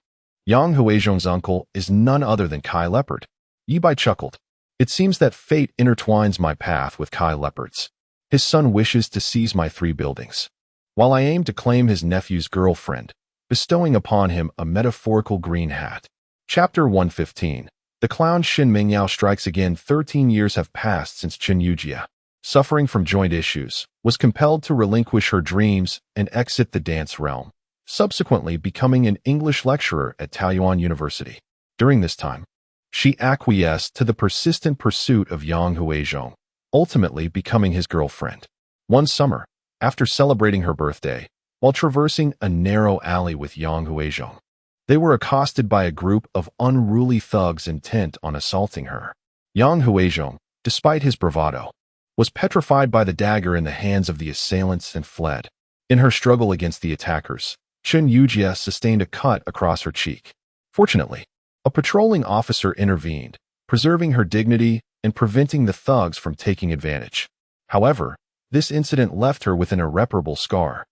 Yang Huizhong's uncle is none other than Kai Leopard. Ye Bai chuckled. It seems that fate intertwines my path with Kai Leopard's. His son wishes to seize my 3 buildings, while I aim to claim his nephew's girlfriend, bestowing upon him a metaphorical green hat. Chapter 115. The clown Shin Mingyao strikes again. 13 years have passed since Chen Yujia, suffering from joint issues, was compelled to relinquish her dreams and exit the dance realm, subsequently becoming an English lecturer at Taoyuan University. During this time, she acquiesced to the persistent pursuit of Yang Huizhong, ultimately becoming his girlfriend. One summer, after celebrating her birthday, while traversing a narrow alley with Yang Huizhong, they were accosted by a group of unruly thugs intent on assaulting her. Yang Huizhong, despite his bravado, was petrified by the dagger in the hands of the assailants and fled. In her struggle against the attackers, Chen Yujia sustained a cut across her cheek. Fortunately, a patrolling officer intervened, preserving her dignity and preventing the thugs from taking advantage. However, this incident left her with an irreparable scar,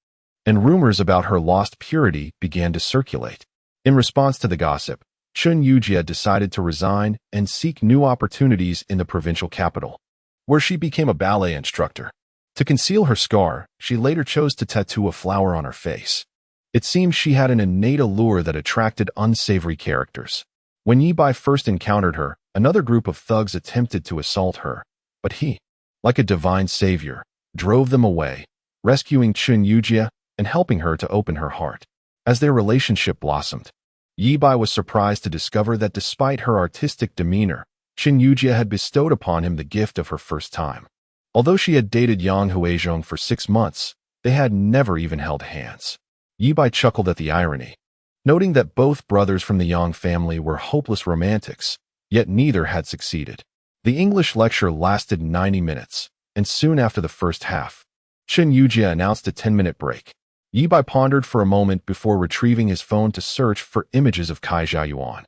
and rumors about her lost purity began to circulate. In response to the gossip, Chen Yujia decided to resign and seek new opportunities in the provincial capital, where she became a ballet instructor. To conceal her scar, she later chose to tattoo a flower on her face. It seems she had an innate allure that attracted unsavory characters. When Ye Bai first encountered her, another group of thugs attempted to assault her, but he, like a divine savior, drove them away, rescuing Chen Yujia and helping her to open her heart. As their relationship blossomed, Ye Bai was surprised to discover that despite her artistic demeanor, Chen Yujia had bestowed upon him the gift of her first time. Although she had dated Yang Huizhong for 6 months, they had never even held hands. Ye Bai chuckled at the irony, noting that both brothers from the Yang family were hopeless romantics, yet neither had succeeded. The English lecture lasted 90 minutes, and soon after the first half, Chen Yujia announced a 10-minute break. Ye Bai pondered for a moment before retrieving his phone to search for images of Kai Jiayuan,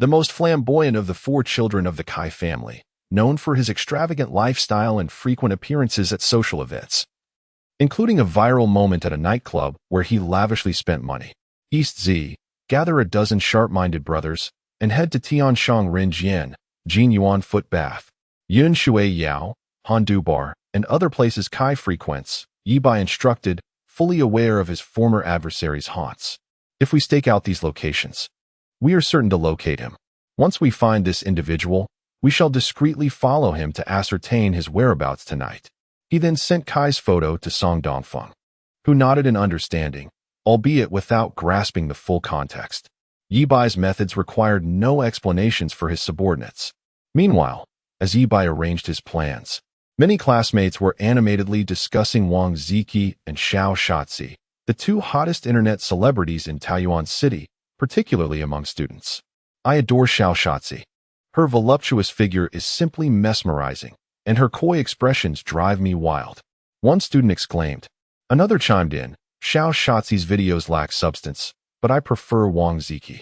the most flamboyant of the 4 children of the Kai family, known for his extravagant lifestyle and frequent appearances at social events, including a viral moment at a nightclub where he lavishly spent money. East Z, gather a dozen sharp-minded brothers, and head to Tianshang Rinjian, Jin Yuan Foot Bath, Yun Shui Yao, Handu Bar, and other places Kai frequents, Ye Bai instructed, fully aware of his former adversary's haunts. If we stake out these locations, we are certain to locate him. Once we find this individual, we shall discreetly follow him to ascertain his whereabouts tonight. He then sent Kai's photo to Song Dongfeng, who nodded in understanding, albeit without grasping the full context. Ye Bai's methods required no explanations for his subordinates. Meanwhile, as Ye Bai arranged his plans, many classmates were animatedly discussing Wang Ziki and Xiao Shatzi, the 2 hottest internet celebrities in Taoyuan City, particularly among students. I adore Xiao Shatzi. Her voluptuous figure is simply mesmerizing, and her coy expressions drive me wild. One student exclaimed. Another chimed in, Xiao Shatzi's videos lack substance, but I prefer Wang Ziki.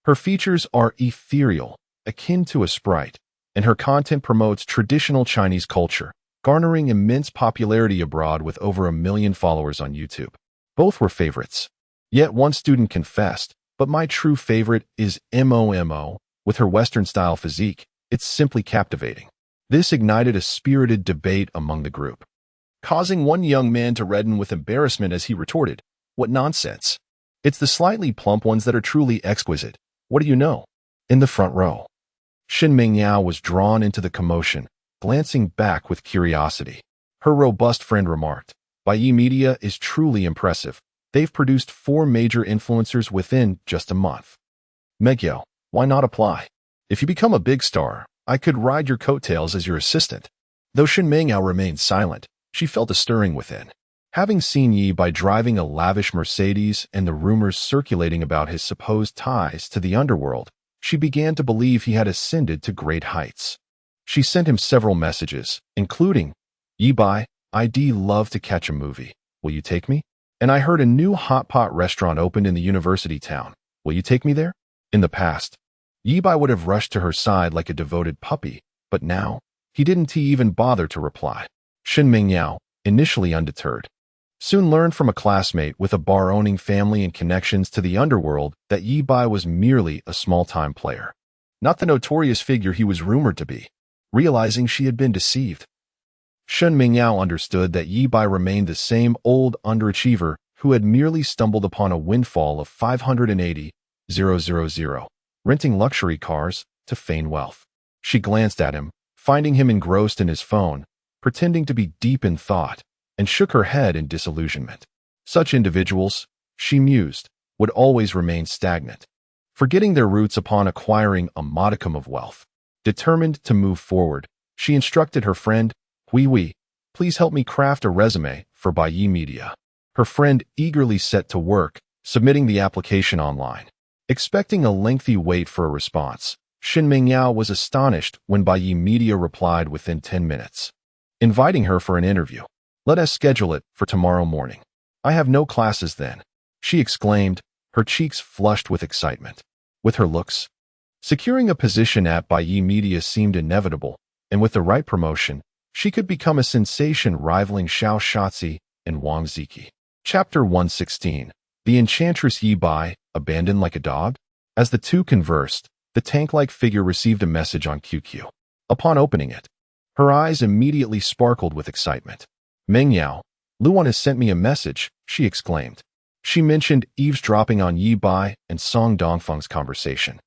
Her features are ethereal, akin to a sprite, and her content promotes traditional Chinese culture, garnering immense popularity abroad with over 1 million followers on YouTube. Both were favorites. Yet one student confessed, but my true favorite is Momo, with her Western-style physique. It's simply captivating. This ignited a spirited debate among the group, causing one young man to redden with embarrassment as he retorted, "What nonsense. It's the slightly plump ones that are truly exquisite. What do you know?" In the front row, Shin Mingyao was drawn into the commotion, glancing back with curiosity. Her robust friend remarked, "Bai Media is truly impressive. They've produced 4 major influencers within just a month. Megyo, why not apply? If you become a big star, I could ride your coattails as your assistant. Though Shen Mingyao remained silent, she felt a stirring within. Having seen Ye Bai driving a lavish Mercedes and the rumors circulating about his supposed ties to the underworld, she began to believe he had ascended to great heights. She sent him several messages, including, Ye Bai, I'd love to catch a movie. Will you take me? And I heard a new hot pot restaurant opened in the university town. Will you take me there? In the past, Ye Bai would have rushed to her side like a devoted puppy, but now, he didn't even bother to reply. Shen Mingyao, initially undeterred, soon learned from a classmate with a bar-owning family and connections to the underworld that Ye Bai was merely a small-time player, not the notorious figure he was rumored to be. Realizing she had been deceived, Shen Mingyao understood that Ye Bai remained the same old underachiever who had merely stumbled upon a windfall of 580,000, renting luxury cars to feign wealth. She glanced at him, finding him engrossed in his phone, pretending to be deep in thought, and shook her head in disillusionment. Such individuals, she mused, would always remain stagnant, forgetting their roots upon acquiring a modicum of wealth. Determined to move forward, she instructed her friend, Hui, please help me craft a resume for Bai Media. Her friend eagerly set to work, submitting the application online. Expecting a lengthy wait for a response, Shen Mingyao was astonished when Bai Media replied within 10 minutes, inviting her for an interview. Let us schedule it for tomorrow morning. I have no classes then, she exclaimed, her cheeks flushed with excitement. With her looks, securing a position at Bai Media seemed inevitable, and with the right promotion, she could become a sensation rivaling Xiao Shotzi and Wang Ziki. Chapter 116. The Enchantress Ye Bai, abandoned like a dog? As the two conversed, the tank-like figure received a message on QQ. Upon opening it, her eyes immediately sparkled with excitement. Mingyao, Luan has sent me a message, she exclaimed. She mentioned eavesdropping on Ye Bai and Song Dongfeng's conversation,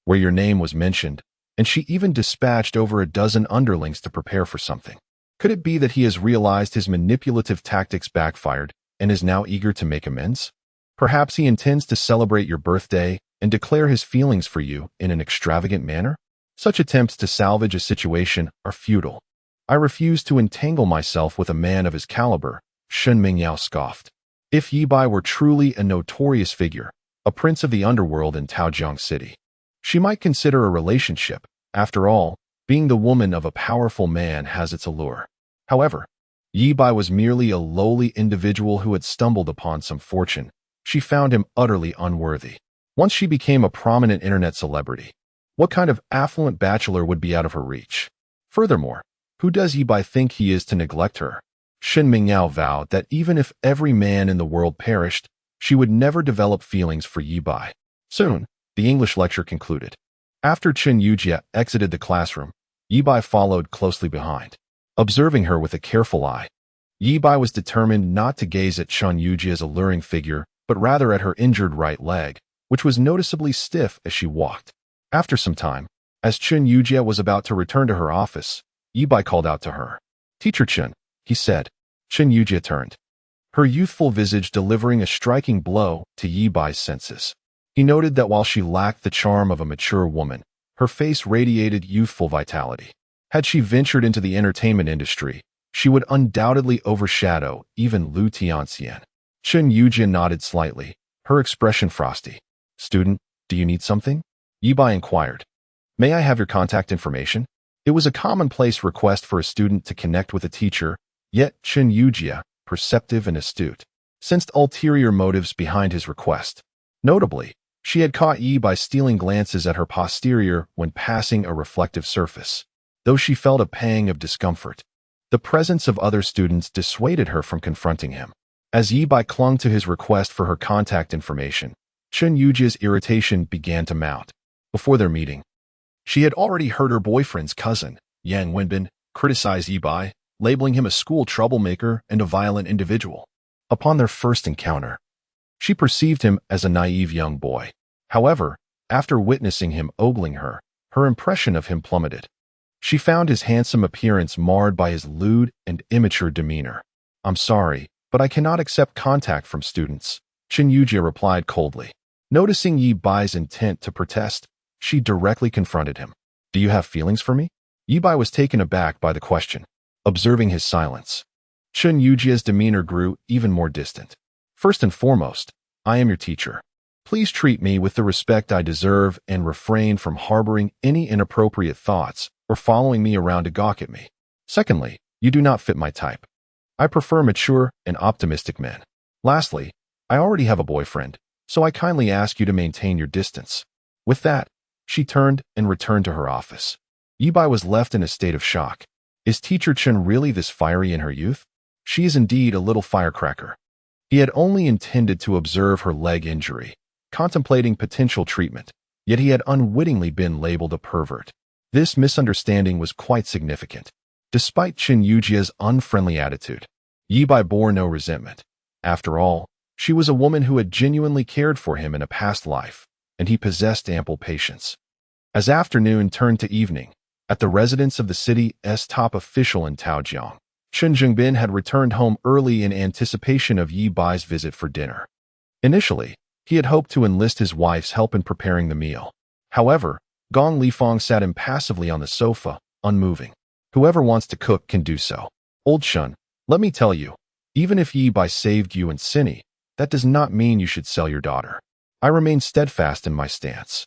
where your name was mentioned, and she even dispatched over a dozen underlings to prepare for something. Could it be that he has realized his manipulative tactics backfired and is now eager to make amends? Perhaps he intends to celebrate your birthday and declare his feelings for you in an extravagant manner? Such attempts to salvage a situation are futile. I refuse to entangle myself with a man of his caliber, Shen Mingyao scoffed. If Ye Bai were truly a notorious figure, a prince of the underworld in Taojiang City, she might consider a relationship. After all, being the woman of a powerful man has its allure. However, Ye Bai was merely a lowly individual who had stumbled upon some fortune. She found him utterly unworthy. Once she became a prominent internet celebrity, what kind of affluent bachelor would be out of her reach? Furthermore, who does Ye Bai think he is to neglect her? Shen Mingyao vowed that even if every man in the world perished, she would never develop feelings for Ye Bai. Soon, the English lecture concluded. After Chen Yujie exited the classroom, Ye Bai followed closely behind, observing her with a careful eye. Ye Bai was determined not to gaze at Chen Yujie's alluring figure, but rather at her injured right leg, which was noticeably stiff as she walked. After some time, as Chen Yujie was about to return to her office, Ye Bai called out to her. Teacher Chen, he said. Chen Yujie turned, her youthful visage delivering a striking blow to Ye Bai's senses. He noted that while she lacked the charm of a mature woman, her face radiated youthful vitality. Had she ventured into the entertainment industry, she would undoubtedly overshadow even Lu Tianxian. Chen Yujie nodded slightly, her expression frosty. Student, do you need something? Ye Bai inquired. May I have your contact information? It was a commonplace request for a student to connect with a teacher, yet Chen Yujie, perceptive and astute, sensed ulterior motives behind his request. Notably, she had caught Ye Bai stealing glances at her posterior when passing a reflective surface. Though she felt a pang of discomfort, the presence of other students dissuaded her from confronting him. As Ye Bai clung to his request for her contact information, Chen Yujie's irritation began to mount. Before their meeting, she had already heard her boyfriend's cousin, Yang Wenbin, criticize Ye Bai, labeling him a school troublemaker and a violent individual. Upon their first encounter, she perceived him as a naive young boy. However, after witnessing him ogling her, her impression of him plummeted. She found his handsome appearance marred by his lewd and immature demeanor. I'm sorry, but I cannot accept contact from students, Chen Yujie replied coldly. Noticing Ye Bai's intent to protest, she directly confronted him. Do you have feelings for me? Ye Bai was taken aback by the question, observing his silence. Chen Yujie's demeanor grew even more distant. First and foremost, I am your teacher. Please treat me with the respect I deserve and refrain from harboring any inappropriate thoughts or following me around to gawk at me. Secondly, you do not fit my type. I prefer mature and optimistic men. Lastly, I already have a boyfriend, so I kindly ask you to maintain your distance. With that, she turned and returned to her office. Ye Bai was left in a state of shock. Is teacher Chen really this fiery in her youth? She is indeed a little firecracker. He had only intended to observe her leg injury, contemplating potential treatment, yet he had unwittingly been labeled a pervert. This misunderstanding was quite significant. Despite Chen Yujie's unfriendly attitude, Ye Bai bore no resentment. After all, she was a woman who had genuinely cared for him in a past life, and he possessed ample patience. As afternoon turned to evening, at the residence of the city's top official in Taojiang, Chen Zhengbin had returned home early in anticipation of Ye Bai's visit for dinner. Initially, he had hoped to enlist his wife's help in preparing the meal. However, Gong Lifeng sat impassively on the sofa, unmoving. Whoever wants to cook can do so. Old Shun, let me tell you, even if Ye Bai saved you and Cinny, that does not mean you should sell your daughter. I remain steadfast in my stance.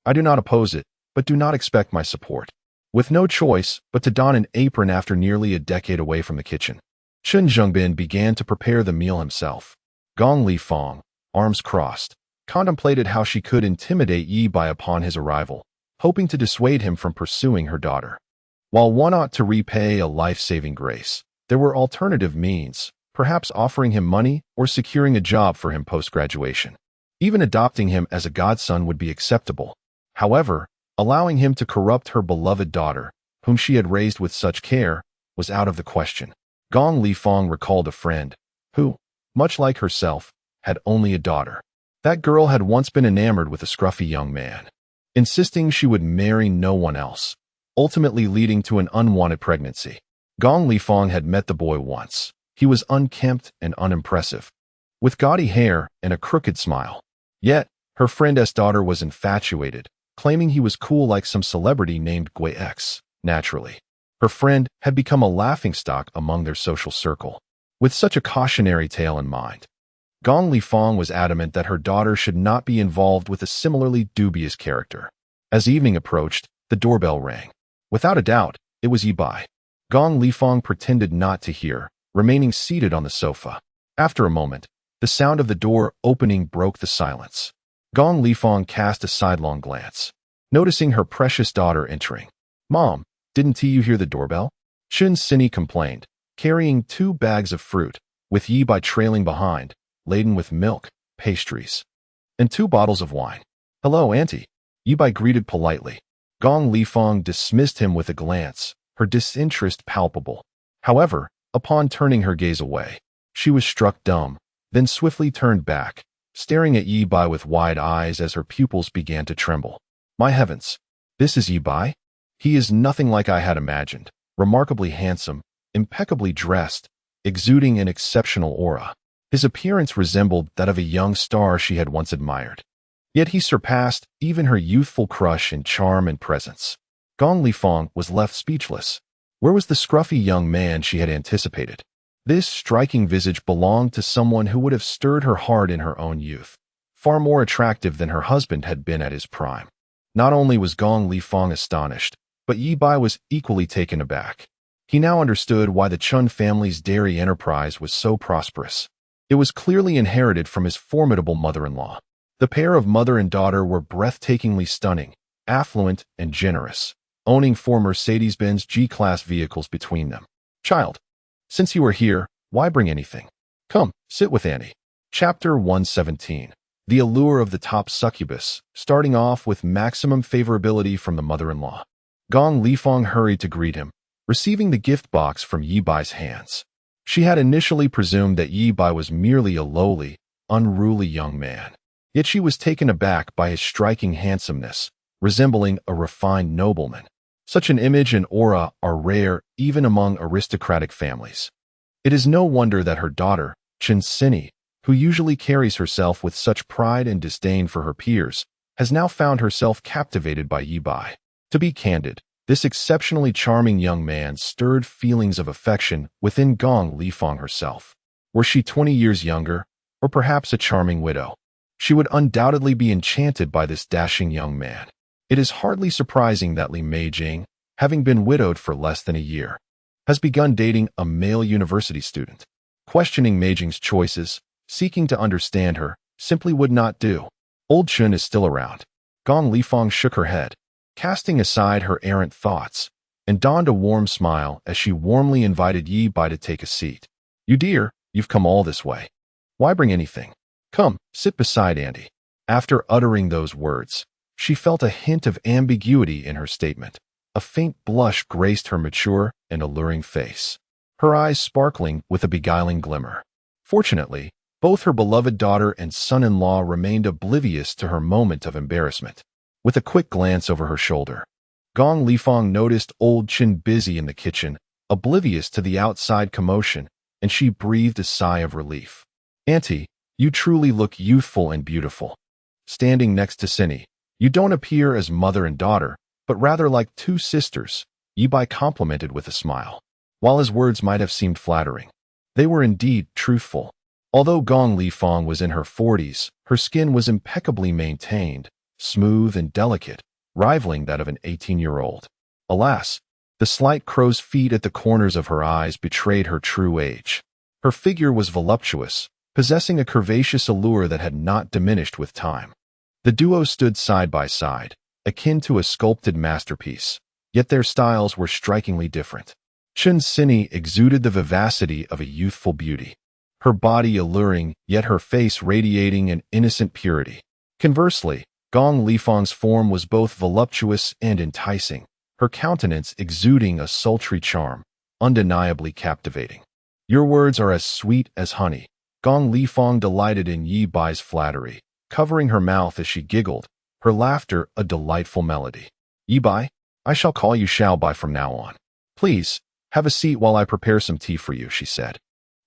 I do not oppose it, but do not expect my support. With no choice but to don an apron after nearly a decade away from the kitchen, Chen Zhengbin began to prepare the meal himself. Gong Lifeng, arms crossed, contemplated how she could intimidate Ye Bai upon his arrival, hoping to dissuade him from pursuing her daughter. While one ought to repay a life-saving grace, there were alternative means, perhaps offering him money or securing a job for him post-graduation. Even adopting him as a godson would be acceptable. However, allowing him to corrupt her beloved daughter, whom she had raised with such care, was out of the question. Gong Lifeng recalled a friend, who, much like herself, had only a daughter. That girl had once been enamored with a scruffy young man, insisting she would marry no one else, ultimately leading to an unwanted pregnancy. Gong Lifeng had met the boy once. He was unkempt and unimpressive, with gaudy hair and a crooked smile. Yet, her friend's daughter was infatuated, claiming he was cool like some celebrity named Gui X. Naturally, her friend had become a laughingstock among their social circle. With such a cautionary tale in mind, Gong Lifeng was adamant that her daughter should not be involved with a similarly dubious character. As evening approached, the doorbell rang. Without a doubt, it was Ye Bai. Gong Lifeng pretended not to hear, remaining seated on the sofa. After a moment, the sound of the door opening broke the silence. Gong Lifeng cast a sidelong glance, noticing her precious daughter entering. Mom, didn't you hear the doorbell? Chen Cinny complained, carrying 2 bags of fruit, with Ye Bai trailing behind, laden with milk, pastries, and 2 bottles of wine. Hello, Auntie. Ye Bai greeted politely. Gong Lifeng dismissed him with a glance, her disinterest palpable. However, upon turning her gaze away, she was struck dumb, then swiftly turned back, staring at Ye Bai with wide eyes as her pupils began to tremble. My heavens, this is Ye Bai? He is nothing like I had imagined, remarkably handsome, impeccably dressed, exuding an exceptional aura. His appearance resembled that of a young star she had once admired. Yet he surpassed even her youthful crush in charm and presence. Gong Lifeng was left speechless. Where was the scruffy young man she had anticipated? This striking visage belonged to someone who would have stirred her heart in her own youth, far more attractive than her husband had been at his prime. Not only was Gong Lifeng astonished, but Ye Bai was equally taken aback. He now understood why the Chun family's dairy enterprise was so prosperous. It was clearly inherited from his formidable mother-in-law. The pair of mother and daughter were breathtakingly stunning, affluent, and generous, owning 4 Mercedes-Benz G-Class vehicles between them. Child, since you are here, why bring anything? Come, sit with Annie. Chapter 117. The allure of the top succubus, starting off with maximum favorability from the mother-in-law. Gong Lifeng hurried to greet him, receiving the gift box from Ye Bai's hands. She had initially presumed that Ye Bai was merely a lowly, unruly young man. Yet she was taken aback by his striking handsomeness, resembling a refined nobleman. Such an image and aura are rare even among aristocratic families. It is no wonder that her daughter, Chen Cinny, who usually carries herself with such pride and disdain for her peers, has now found herself captivated by Ye Bai. To be candid, this exceptionally charming young man stirred feelings of affection within Gong Lifang herself. Were she 20 years younger, or perhaps a charming widow, she would undoubtedly be enchanted by this dashing young man. It is hardly surprising that Li Meijing, having been widowed for less than a year, has begun dating a male university student. Questioning Meijing's choices, seeking to understand her, simply would not do. Old Chun is still around. Gong Lifang shook her head, casting aside her errant thoughts, and donned a warm smile as she warmly invited Ye Bai to take a seat. You dear, you've come all this way. Why bring anything? Come, sit beside Auntie. After uttering those words, she felt a hint of ambiguity in her statement. A faint blush graced her mature and alluring face, her eyes sparkling with a beguiling glimmer. Fortunately, both her beloved daughter and son-in-law remained oblivious to her moment of embarrassment. With a quick glance over her shoulder, Gong Lifang noticed old Chin busy in the kitchen, oblivious to the outside commotion, and she breathed a sigh of relief. Auntie, you truly look youthful and beautiful. Standing next to Cindy, you don't appear as mother and daughter, but rather like two sisters, Ye Bai complimented with a smile. While his words might have seemed flattering, they were indeed truthful. Although Gong Lifang was in her 40s, her skin was impeccably maintained, smooth and delicate, rivaling that of an 18-year-old. Alas, the slight crow's feet at the corners of her eyes betrayed her true age. Her figure was voluptuous, possessing a curvaceous allure that had not diminished with time. The duo stood side by side, akin to a sculpted masterpiece, yet their styles were strikingly different. Chen Sini exuded the vivacity of a youthful beauty, her body alluring, yet her face radiating an innocent purity. Conversely, Gong Lifang's form was both voluptuous and enticing, her countenance exuding a sultry charm, undeniably captivating. Your words are as sweet as honey. Gong Lifang delighted in Ye Bai's flattery, covering her mouth as she giggled, her laughter a delightful melody. Ye Bai, I shall call you Xiao Bai from now on. Please, have a seat while I prepare some tea for you, she said,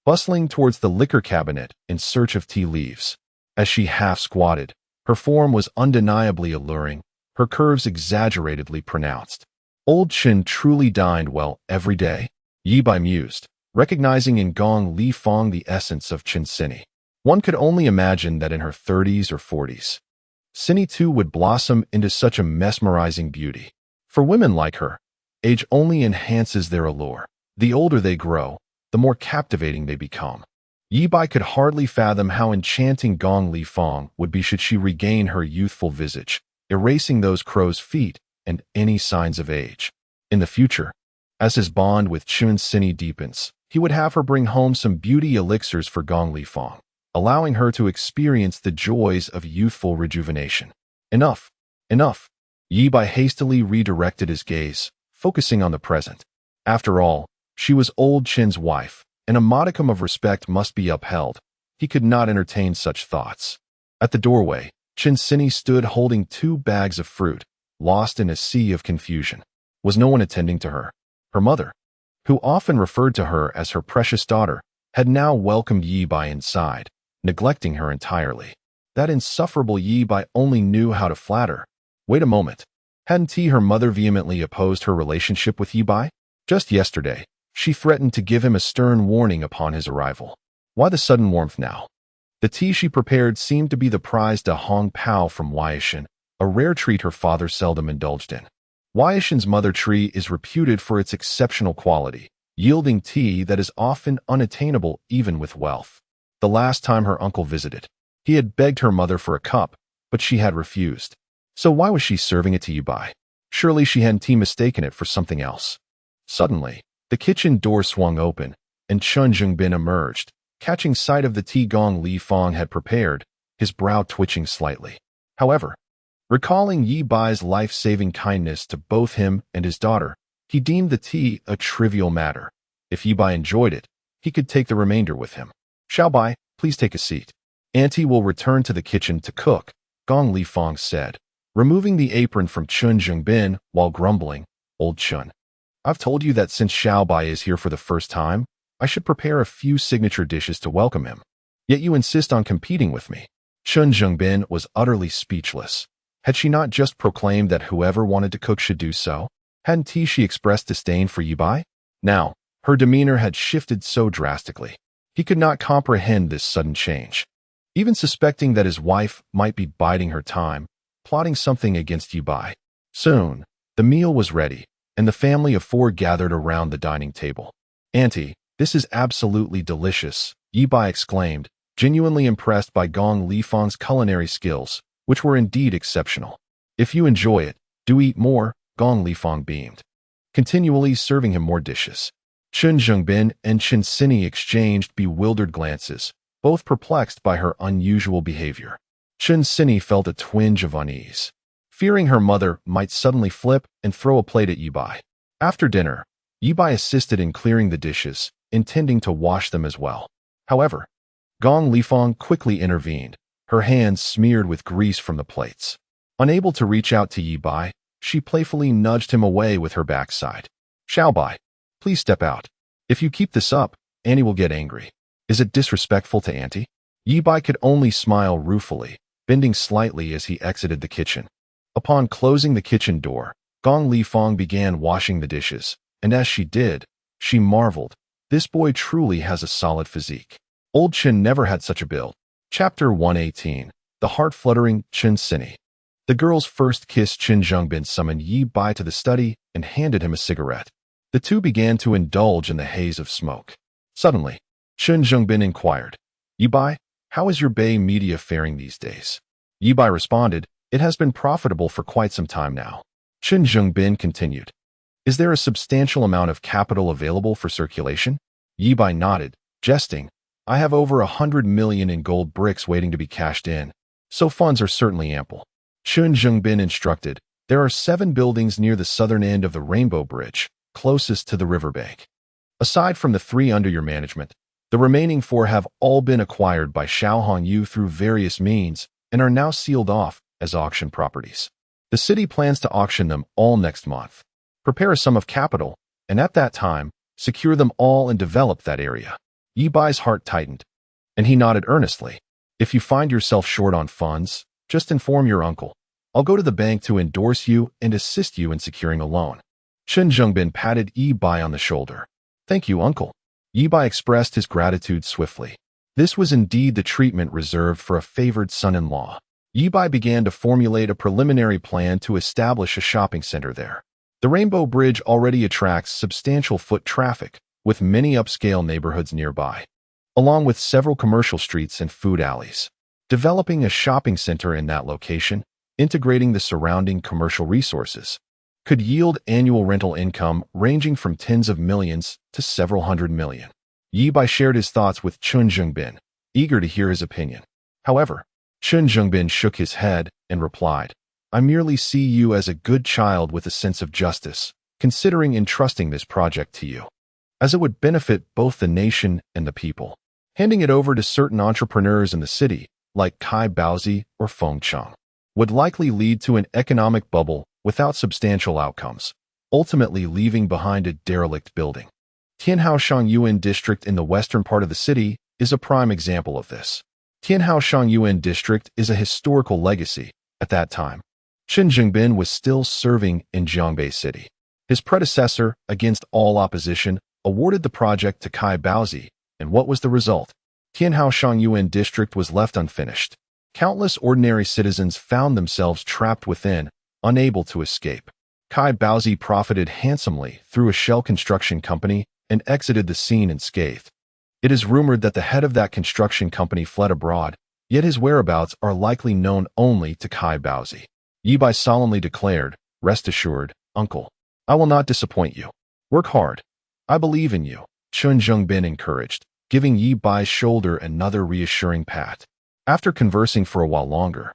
bustling towards the liquor cabinet in search of tea leaves. As she half squatted, her form was undeniably alluring, her curves exaggeratedly pronounced. Old Chin truly dined well every day, Ye Bai mused, recognizing in Gong Lifang the essence of Chin Sini. One could only imagine that in her 30s or 40s, Sini too would blossom into such a mesmerizing beauty. For women like her, age only enhances their allure. The older they grow, the more captivating they become. Ye Bai could hardly fathom how enchanting Gong Lifang would be should she regain her youthful visage, erasing those crow's feet and any signs of age. In the future, as his bond with Chun Sini deepens, he would have her bring home some beauty elixirs for Gong Lifang, allowing her to experience the joys of youthful rejuvenation. Enough, enough. Ye Bai hastily redirected his gaze, focusing on the present. After all, she was old Chin's wife, and a modicum of respect must be upheld. He could not entertain such thoughts. At the doorway, Chin Sini stood holding 2 bags of fruit, lost in a sea of confusion. Was no one attending to her? Her mother, who often referred to her as her precious daughter, had now welcomed Ye Bai inside, neglecting her entirely. That insufferable Ye Bai only knew how to flatter. Wait a moment. Hadn't her mother vehemently opposed her relationship with Ye Bai? Just yesterday, she threatened to give him a stern warning upon his arrival. Why the sudden warmth now? The tea she prepared seemed to be the prized Hong Pao from Weishan, a rare treat her father seldom indulged in. Weishan's mother tree is reputed for its exceptional quality, yielding tea that is often unattainable even with wealth. The last time her uncle visited, he had begged her mother for a cup, but she had refused. So why was she serving it to Ye Bai? Surely she hadn't mistaken it for something else. Suddenly, the kitchen door swung open, and Chun Jungbin emerged, catching sight of the tea Gong Lifang had prepared, his brow twitching slightly. However, recalling Ye Bai's life-saving kindness to both him and his daughter, he deemed the tea a trivial matter. If Ye Bai enjoyed it, he could take the remainder with him. Xiao Bai, please take a seat. Auntie will return to the kitchen to cook, Gong Lifang said, removing the apron from Chun Jungbin while grumbling. Old Chun, I've told you that since Xiao Bai is here for the first time, I should prepare a few signature dishes to welcome him. Yet you insist on competing with me. Chun Zhengbin was utterly speechless. Had she not just proclaimed that whoever wanted to cook should do so? Hadn't she expressed disdain for Ye Bai? Now, her demeanor had shifted so drastically. He could not comprehend this sudden change. Even suspecting that his wife might be biding her time, plotting something against Ye Bai. Soon, the meal was ready, and the family of four gathered around the dining table. "Auntie, this is absolutely delicious," Ye Bai exclaimed, genuinely impressed by Gong Lifang's culinary skills, which were indeed exceptional. "If you enjoy it, do eat more," Gong Lifang beamed, continually serving him more dishes. Chun Zhengbin and Chen Sini exchanged bewildered glances, both perplexed by her unusual behavior. Chen Sini felt a twinge of unease, fearing her mother might suddenly flip and throw a plate at Ye Bai. After dinner, Ye Bai assisted in clearing the dishes, intending to wash them as well. However, Gong Lifang quickly intervened, her hands smeared with grease from the plates. Unable to reach out to Ye Bai, she playfully nudged him away with her backside. "Xiao Bai, please step out. If you keep this up, Annie will get angry. Is it disrespectful to Auntie?" Ye Bai could only smile ruefully, bending slightly as he exited the kitchen. Upon closing the kitchen door, Gong Lifang began washing the dishes, and as she did, she marveled. This boy truly has a solid physique. Old Chen never had such a build. Chapter 118. The Heart-Fluttering Chen Sini. The girl's first kiss. Chen Zhengbin summoned Ye Bai to the study and handed him a cigarette. The two began to indulge in the haze of smoke. Suddenly, Chen Zhengbin inquired, "Ye Bai, how is your Bai media faring these days?" Ye Bai responded, "It has been profitable for quite some time now." Chen Zhengbin continued, "Is there a substantial amount of capital available for circulation?" Ye Bai nodded, jesting, "I have over 100 million in gold bricks waiting to be cashed in, so funds are certainly ample." Chen Zhengbin instructed, "There are 7 buildings near the southern end of the Rainbow Bridge, closest to the riverbank. Aside from the 3 under your management, the remaining 4 have all been acquired by Xiao Hongyu through various means and are now sealed off as auction properties. The city plans to auction them all next month. Prepare a sum of capital, and at that time, secure them all and develop that area." Ye Bai's heart tightened, and he nodded earnestly. "If you find yourself short on funds, just inform your uncle. I'll go to the bank to endorse you and assist you in securing a loan." Chen Zhengbin patted Ye Bai on the shoulder. "Thank you, uncle." Ye Bai expressed his gratitude swiftly. This was indeed the treatment reserved for a favored son-in-law. Ye Bai began to formulate a preliminary plan to establish a shopping center there. The Rainbow Bridge already attracts substantial foot traffic, with many upscale neighborhoods nearby, along with several commercial streets and food alleys. Developing a shopping center in that location, integrating the surrounding commercial resources, could yield annual rental income ranging from tens of millions to several hundred million. Ye Bai shared his thoughts with Chun Zhengbin, eager to hear his opinion. However, Chun Zhengbin shook his head and replied, "I merely see you as a good child with a sense of justice, considering entrusting this project to you, as it would benefit both the nation and the people. Handing it over to certain entrepreneurs in the city, like Kai Baozi or Feng Cheng, would likely lead to an economic bubble without substantial outcomes, ultimately leaving behind a derelict building. Tianhao Shangyuan district in the western part of the city is a prime example of this. Tianhao Shangyuan district is a historical legacy. At that time, Chen Zhengbin was still serving in Jiangbei City. His predecessor, against all opposition, awarded the project to Kai Baozi, and what was the result? Tianhao Shangyuan district was left unfinished. Countless ordinary citizens found themselves trapped within, unable to escape. Kai Baozi profited handsomely through a shell construction company and exited the scene unscathed. It is rumored that the head of that construction company fled abroad, yet his whereabouts are likely known only to Kai Baozi. Ye Bai solemnly declared, "Rest assured, uncle, I will not disappoint you. Work hard. I believe in you." Chun Zhengbin encouraged, giving Ye Bai's shoulder another reassuring pat. After conversing for a while longer,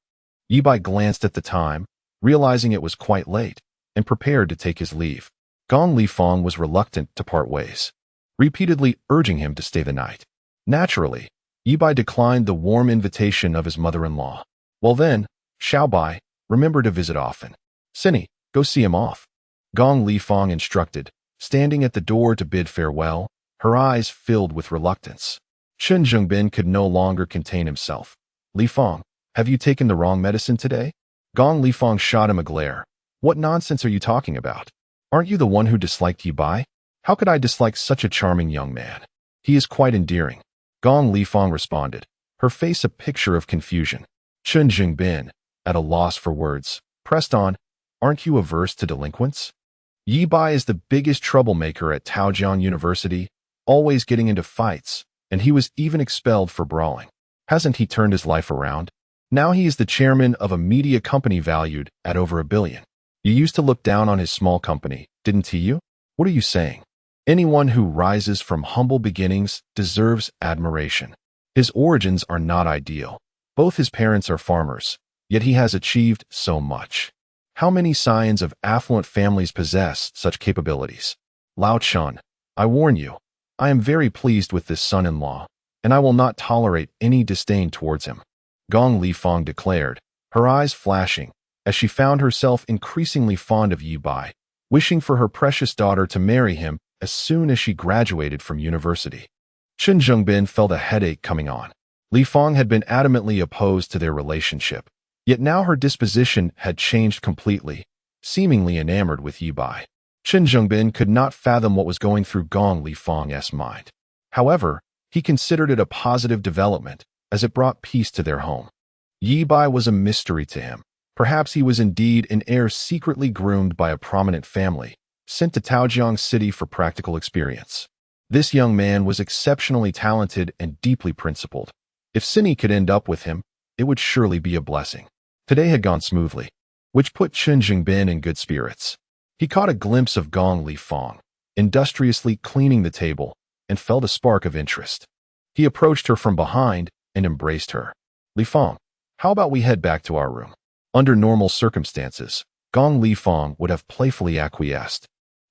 Ye Bai glanced at the time, realizing it was quite late, and prepared to take his leave. Gong Lifang was reluctant to part ways, repeatedly urging him to stay the night. Naturally, Ye Bai declined the warm invitation of his mother-in-law. "Well then, Xiao Bai, remember to visit often. Sini, go see him off," Gong Lifang instructed, standing at the door to bid farewell, her eyes filled with reluctance. Chen Zhengbin could no longer contain himself. Li Fong, have you taken the wrong medicine today? Gong Li Fong shot him a glare. What nonsense are you talking about? Aren't you the one who disliked Ye Bai? How could I dislike such a charming young man? He is quite endearing. Gong Li Fong responded, her face a picture of confusion. Chen Zhengbin, at a loss for words, pressed on, aren't you averse to delinquents? Ye Bai is the biggest troublemaker at Taojiang University, always getting into fights, and he was even expelled for brawling. Hasn't he turned his life around? Now he is the chairman of a media company valued at over $1 billion. You used to look down on his small company, didn't you? What are you saying? Anyone who rises from humble beginnings deserves admiration. His origins are not ideal. Both his parents are farmers, yet he has achieved so much. How many scions of affluent families possess such capabilities? Lao Chun, I warn you, I am very pleased with this son-in-law, and I will not tolerate any disdain towards him. Gong Li Fong declared, her eyes flashing, as she found herself increasingly fond of Ye Bai, wishing for her precious daughter to marry him as soon as she graduated from university. Chen Zhengbin felt a headache coming on. Li Fong had been adamantly opposed to their relationship, yet now her disposition had changed completely, seemingly enamored with Ye Bai. Chen Zhengbin could not fathom what was going through Gong Li Fong's mind. However, he considered it a positive development, as it brought peace to their home. Ye Bai was a mystery to him. Perhaps he was indeed an heir secretly groomed by a prominent family, sent to Taojiang City for practical experience. This young man was exceptionally talented and deeply principled. If Cindy could end up with him, it would surely be a blessing. Today had gone smoothly, which put Chen Zhengbin in good spirits. He caught a glimpse of Gong Li Fong, industriously cleaning the table, and felt a spark of interest. He approached her from behind and embraced her. Li Fong, how about we head back to our room? Under normal circumstances, Gong Li Fong would have playfully acquiesced,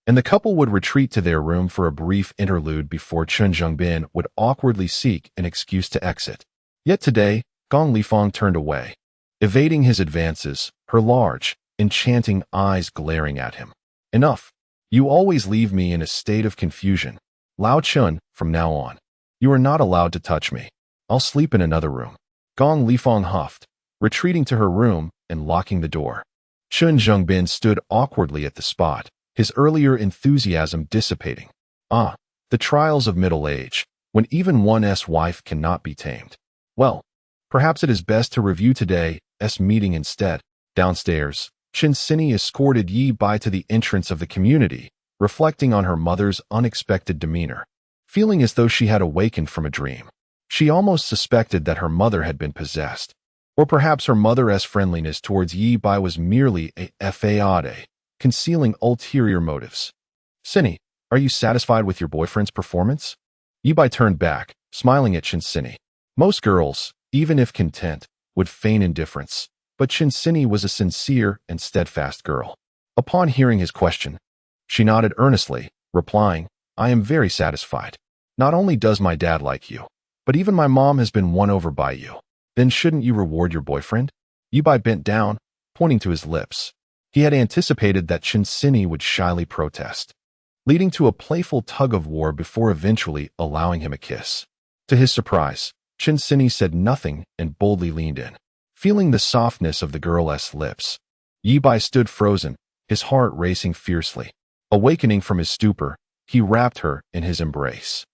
and the couple would retreat to their room for a brief interlude before Chen Zhengbin would awkwardly seek an excuse to exit. Yet today, Gong Li Fong turned away, evading his advances, her large, enchanting eyes glaring at him. Enough. You always leave me in a state of confusion. Lao Chun, from now on, you are not allowed to touch me. I'll sleep in another room. Gong Li Fong huffed, retreating to her room and locking the door. Chen Zhengbin stood awkwardly at the spot, his earlier enthusiasm dissipating. Ah, the trials of middle age, when even one's wife cannot be tamed. Well, perhaps it is best to review today's meeting instead. Downstairs, Chen Sini escorted Ye Bai to the entrance of the community, reflecting on her mother's unexpected demeanor. Feeling as though she had awakened from a dream, she almost suspected that her mother had been possessed. Or perhaps her mother's friendliness towards Ye Bai was merely a facade, concealing ulterior motives. Sini, are you satisfied with your boyfriend's performance? Ye Bai turned back, smiling at Chen Sini. Most girls, even if content, would feign indifference, but Chen Sini was a sincere and steadfast girl. Upon hearing his question, she nodded earnestly, replying, I am very satisfied. Not only does my dad like you, but even my mom has been won over by you. Then shouldn't you reward your boyfriend? Ye Bai bent down, pointing to his lips. He had anticipated that Chen Sini would shyly protest, leading to a playful tug-of-war before eventually allowing him a kiss. To his surprise, Chen Sini said nothing and boldly leaned in. Feeling the softness of the girl's lips, Ye Bai stood frozen, his heart racing fiercely. Awakening from his stupor, he wrapped her in his embrace.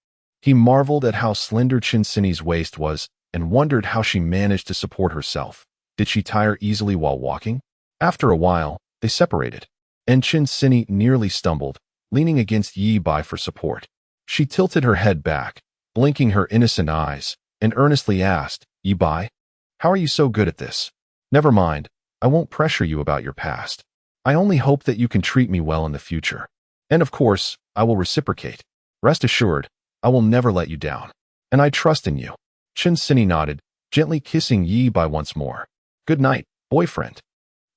He marveled at how slender Chen Sini's waist was and wondered how she managed to support herself. Did she tire easily while walking? After a while, they separated, and Chen Sini nearly stumbled, leaning against Ye Bai for support. She tilted her head back, blinking her innocent eyes, and earnestly asked, Ye Bai, how are you so good at this? Never mind, I won't pressure you about your past. I only hope that you can treat me well in the future. And of course, I will reciprocate. Rest assured, I will never let you down. And I trust in you. Chen Sini nodded, gently kissing Ye Bai once more. Good night, boyfriend.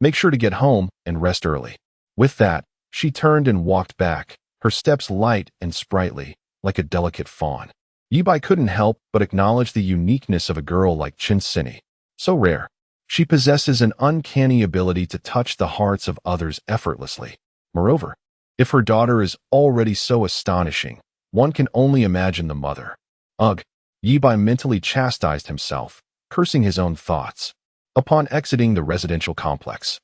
Make sure to get home and rest early. With that, she turned and walked back, her steps light and sprightly, like a delicate fawn. Ye Bai couldn't help but acknowledge the uniqueness of a girl like Chen Sini. So rare. She possesses an uncanny ability to touch the hearts of others effortlessly. Moreover, if her daughter is already so astonishing, one can only imagine the mother. Ugh, Ye Bai mentally chastised himself, cursing his own thoughts. Upon exiting the residential complex,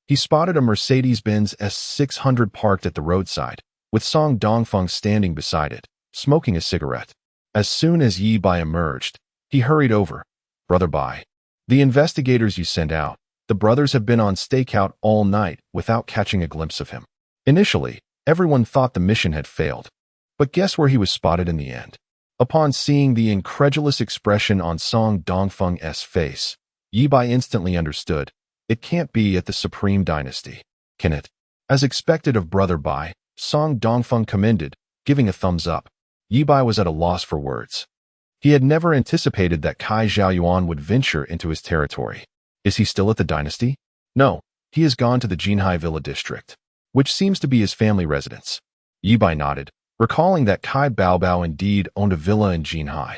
he spotted a Mercedes-Benz S600 parked at the roadside, with Song Dongfeng standing beside it, smoking a cigarette. As soon as Ye Bai emerged, he hurried over. "Brother Bai, the investigators you sent out, the brothers have been on stakeout all night without catching a glimpse of him." Initially, everyone thought the mission had failed. But guess where he was spotted in the end? Upon seeing the incredulous expression on Song Dongfeng's face, Ye Bai instantly understood. It can't be at the Supreme Dynasty, can it? As expected of Brother Bai, Song Dongfeng commended, giving a thumbs up. Ye Bai was at a loss for words. He had never anticipated that Kai Zhaoyuan would venture into his territory. Is he still at the dynasty? No, he has gone to the Jinhai Villa district, which seems to be his family residence. Ye Bai nodded, recalling that Kai Baobao indeed owned a villa in Jinhai.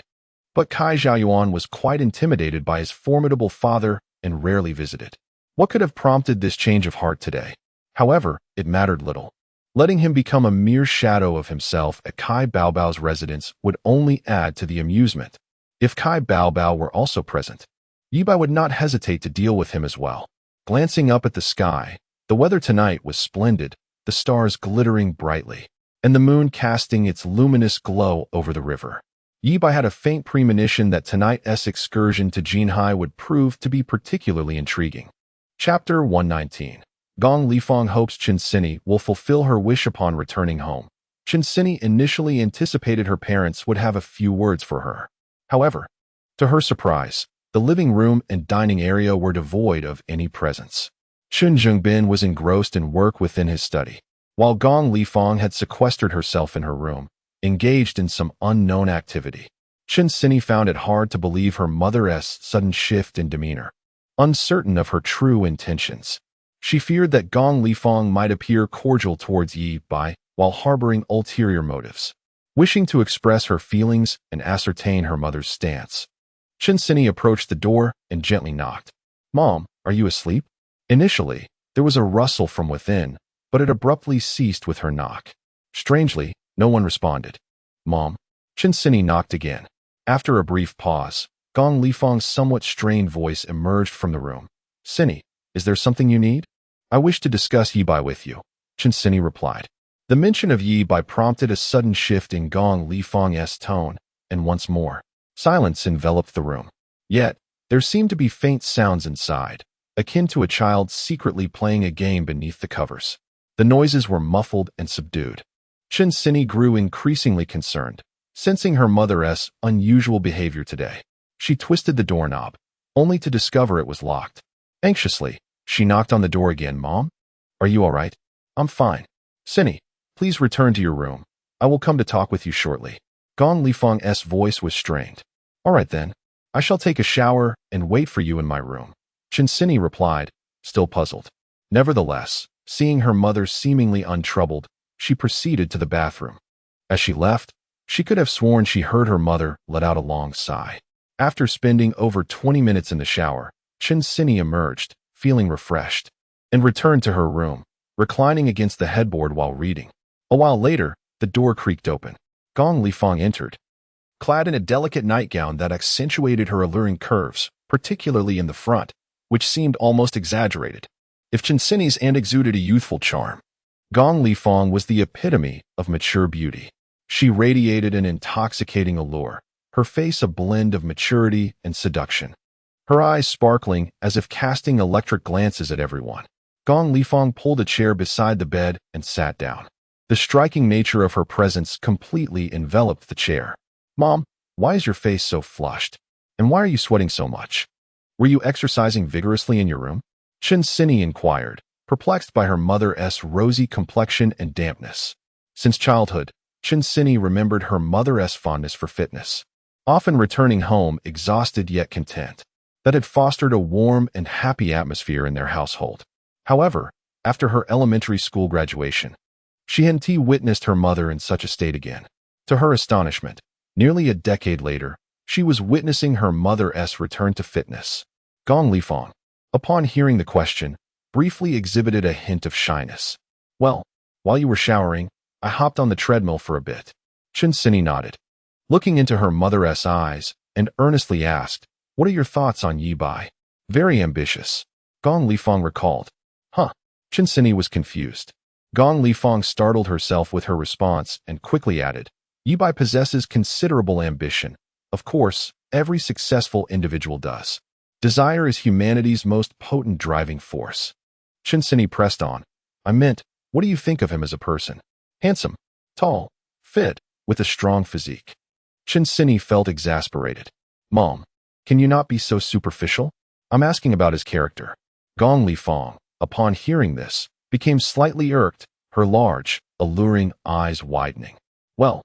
But Kai Zhaoyuan was quite intimidated by his formidable father and rarely visited. What could have prompted this change of heart today? However, it mattered little. Letting him become a mere shadow of himself at Kai Baobao's residence would only add to the amusement. If Kai Baobao were also present, Ye Bai would not hesitate to deal with him as well. Glancing up at the sky, the weather tonight was splendid, the stars glittering brightly, and the moon casting its luminous glow over the river. Ye Bai had a faint premonition that tonight's excursion to Jinhai would prove to be particularly intriguing. Chapter 119. Gong Lifeng hopes Qinsini will fulfill her wish upon returning home. Qinsini initially anticipated her parents would have a few words for her. However, to her surprise, the living room and dining area were devoid of any presence. Chen Zhengbin was engrossed in work within his study, while Gong Lifeng had sequestered herself in her room, engaged in some unknown activity. Qinsini found it hard to believe her mother's sudden shift in demeanor. Uncertain of her true intentions, she feared that Gong Lifeng might appear cordial towards Ye Bai while harboring ulterior motives. Wishing to express her feelings and ascertain her mother's stance, Qinsini approached the door and gently knocked. "Mom, are you asleep?" Initially, there was a rustle from within, but it abruptly ceased with her knock. Strangely, no one responded. "Mom?" Qinsini knocked again. After a brief pause, Gong Lifeng's somewhat strained voice emerged from the room. "Sini, is there something you need?" "I wish to discuss Ye Bai with you," Qinsini replied. The mention of Ye Bai prompted a sudden shift in Gong Lifeng's tone, and once more, silence enveloped the room. Yet, there seemed to be faint sounds inside, akin to a child secretly playing a game beneath the covers. The noises were muffled and subdued. Qinsini grew increasingly concerned, sensing her mother's unusual behavior today. She twisted the doorknob, only to discover it was locked. Anxiously, she knocked on the door again. "Mom? Are you all right?" "I'm fine." "Sini, please return to your room. I will come to talk with you shortly." Gong Lifeng's voice was strained. "All right then. I shall take a shower and wait for you in my room," Qinsini replied, still puzzled. Nevertheless, seeing her mother seemingly untroubled, she proceeded to the bathroom. As she left, she could have sworn she heard her mother let out a long sigh. After spending over 20 minutes in the shower, Qinsini emerged, feeling refreshed, and returned to her room, reclining against the headboard while reading. A while later, the door creaked open. Gong Lifeng entered, clad in a delicate nightgown that accentuated her alluring curves, particularly in the front, which seemed almost exaggerated. If Qinsini's and exuded a youthful charm, Gong Lifeng was the epitome of mature beauty. She radiated an intoxicating allure, her face a blend of maturity and seduction, her eyes sparkling as if casting electric glances at everyone. Gong Lifeng pulled a chair beside the bed and sat down. The striking nature of her presence completely enveloped the chair. "Mom, why is your face so flushed? And why are you sweating so much? Were you exercising vigorously in your room?" Qinsini inquired, perplexed by her mother's rosy complexion and dampness. Since childhood, Qinsini remembered her mother's fondness for fitness, often returning home exhausted yet content. That had fostered a warm and happy atmosphere in their household. However, after her elementary school graduation, she hadn't witnessed her mother in such a state again. To her astonishment, nearly a decade later, she was witnessing her mother's return to fitness. Gong Lifeng, upon hearing the question, briefly exhibited a hint of shyness. "Well, while you were showering, I hopped on the treadmill for a bit." Qinsini nodded. looking into her mother's eyes, and earnestly asked, "What are your thoughts on Ye Bai?" "Very ambitious," Gong Lifeng recalled. "Huh." Chen Sini was confused. Gong Lifeng startled herself with her response and quickly added, "Ye Bai possesses considerable ambition. Of course, every successful individual does. Desire is humanity's most potent driving force." Chen Sini pressed on, "I meant, what do you think of him as a person? Handsome, tall, fit, with a strong physique." Chen Sini felt exasperated. "Mom, can you not be so superficial? I'm asking about his character." Gong Lifeng, upon hearing this, became slightly irked, her large, alluring eyes widening. "Well,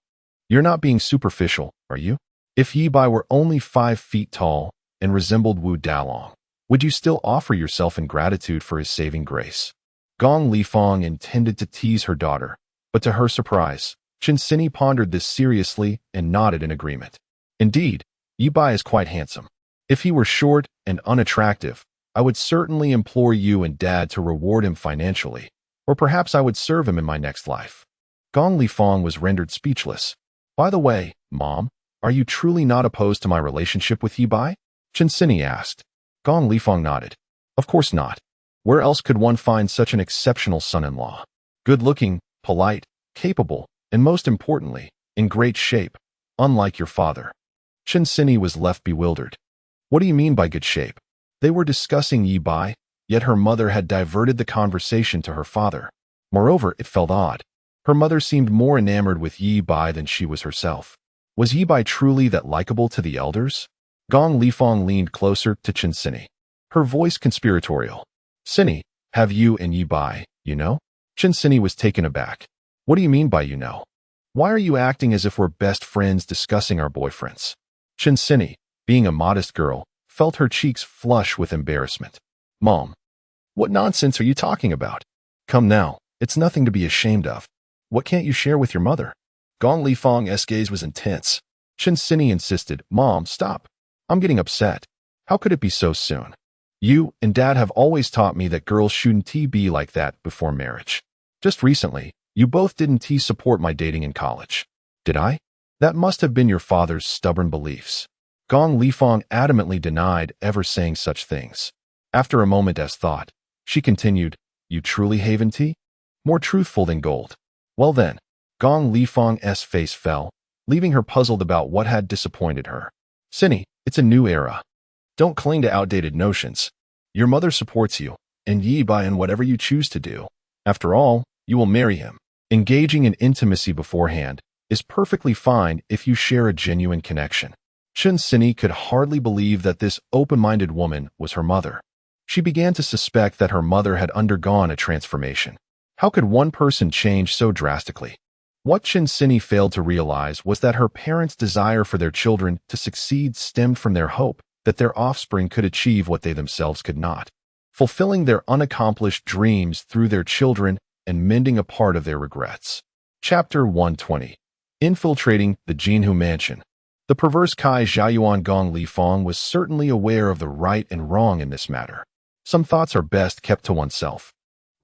you're not being superficial, are you? If Ye Bai were only 5 feet tall and resembled Wu Dalong, would you still offer yourself in gratitude for his saving grace?" Gong Lifeng intended to tease her daughter, but to her surprise, Chen Sini pondered this seriously and nodded in agreement. "Indeed, Ye Bai is quite handsome. If he were short and unattractive, I would certainly implore you and Dad to reward him financially, or perhaps I would serve him in my next life." Gong Lifeng was rendered speechless. "By the way, Mom, are you truly not opposed to my relationship with Ye Bai?" Chen Sini asked. Gong Lifeng nodded. "Of course not. Where else could one find such an exceptional son-in-law? Good-looking, polite, capable, and most importantly, in great shape, unlike your father." Chen Sini was left bewildered. "What do you mean by good shape?" They were discussing Ye Bai, yet her mother had diverted the conversation to her father. Moreover, it felt odd. Her mother seemed more enamored with Ye Bai than she was herself. Was Ye Bai truly that likable to the elders? Gong Lifeng leaned closer to Chen Sini, her voice conspiratorial. "Sini, have you and Ye Bai, you know?" Chen Sini was taken aback. "What do you mean by you know? Why are you acting as if we're best friends discussing our boyfriends?" Chen Sini, being a modest girl, felt her cheeks flush with embarrassment. "Mom, what nonsense are you talking about? Come now, it's nothing to be ashamed of. What can't you share with your mother?" Gong Lifeng's gaze was intense. Chen Sini insisted, "Mom, stop. I'm getting upset. How could it be so soon? You and Dad have always taught me that girls shouldn't be like that before marriage. Just recently, you both didn't support my dating in college. Did I? That must have been your father's stubborn beliefs." Gong Lifeng adamantly denied ever saying such things. After a moment's thought, she continued, "You truly haven tea? More truthful than gold." "Well then." Gong Lifeng's face fell, leaving her puzzled about what had disappointed her. "Sini, it's a new era. Don't cling to outdated notions. Your mother supports you, and Ye Bai in whatever you choose to do. After all, you will marry him. Engaging in intimacy beforehand is perfectly fine if you share a genuine connection." Chen Sini could hardly believe that this open-minded woman was her mother. She began to suspect that her mother had undergone a transformation. How could one person change so drastically? What Chen Sini failed to realize was that her parents' desire for their children to succeed stemmed from their hope that their offspring could achieve what they themselves could not, fulfilling their unaccomplished dreams through their children and mending a part of their regrets. Chapter 120. Infiltrating the Jinhu Mansion. The perverse Kai Zhaoyuan Gong Lifeng was certainly aware of the right and wrong in this matter. Some thoughts are best kept to oneself,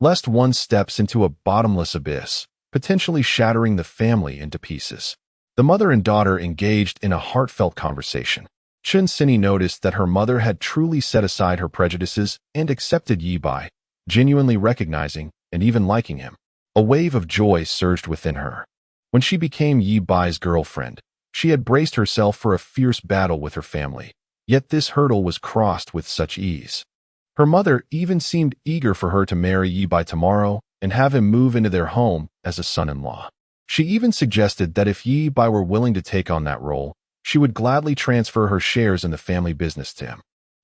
lest one steps into a bottomless abyss, potentially shattering the family into pieces. The mother and daughter engaged in a heartfelt conversation. Chen Sini noticed that her mother had truly set aside her prejudices and accepted Ye Bai, genuinely recognizing and even liking him. A wave of joy surged within her. When she became Ye Bai's girlfriend, she had braced herself for a fierce battle with her family, yet this hurdle was crossed with such ease. Her mother even seemed eager for her to marry Ye Bai tomorrow and have him move into their home as a son-in-law. She even suggested that if Ye Bai were willing to take on that role, she would gladly transfer her shares in the family business to him.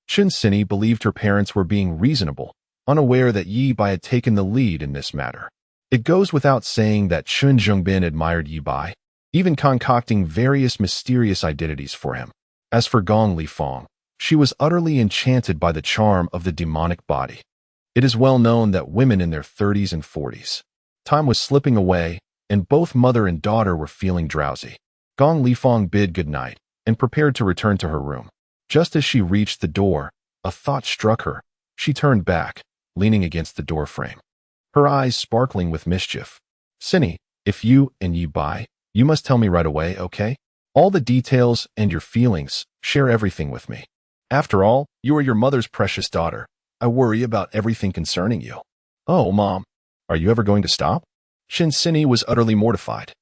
Chen Sini believed her parents were being reasonable, unaware that Ye Bai had taken the lead in this matter. It goes without saying that Chen Zhongbin admired Ye Bai, even concocting various mysterious identities for him. As for Gong Lifeng, she was utterly enchanted by the charm of the demonic body. It is well known that women in their 30s and 40s. Time was slipping away, and both mother and daughter were feeling drowsy. Gong Lifeng bid goodnight and prepared to return to her room. Just as she reached the door, a thought struck her. She turned back, leaning against the doorframe, her eyes sparkling with mischief. "Sini, if you and Ye Bai, you must tell me right away, okay? All the details and your feelings. Share everything with me. After all, you are your mother's precious daughter. I worry about everything concerning you. Oh, Mom, are you ever going to stop? Shinsini was utterly mortified,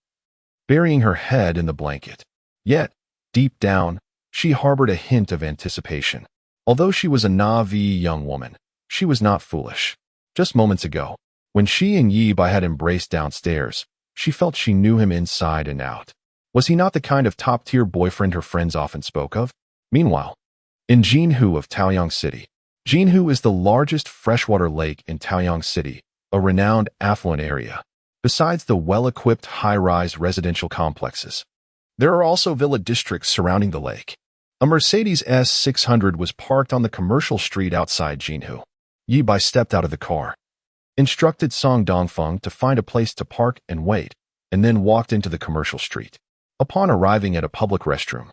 burying her head in the blanket. Yet, deep down, she harbored a hint of anticipation. Although she was a naive young woman, she was not foolish. Just moments ago, when she and Ye Bai had embraced downstairs, she felt she knew him inside and out. Was he not the kind of top-tier boyfriend her friends often spoke of? Meanwhile, in Jinhu of Taoyang City. Jinhu is the largest freshwater lake in Taoyang City, a renowned affluent area. Besides the well-equipped high-rise residential complexes, there are also villa districts surrounding the lake. A Mercedes S600 was parked on the commercial street outside Jinhu. Ye Bai stepped out of the car, instructed Song Dongfeng to find a place to park and wait, and then walked into the commercial street. Upon arriving at a public restroom,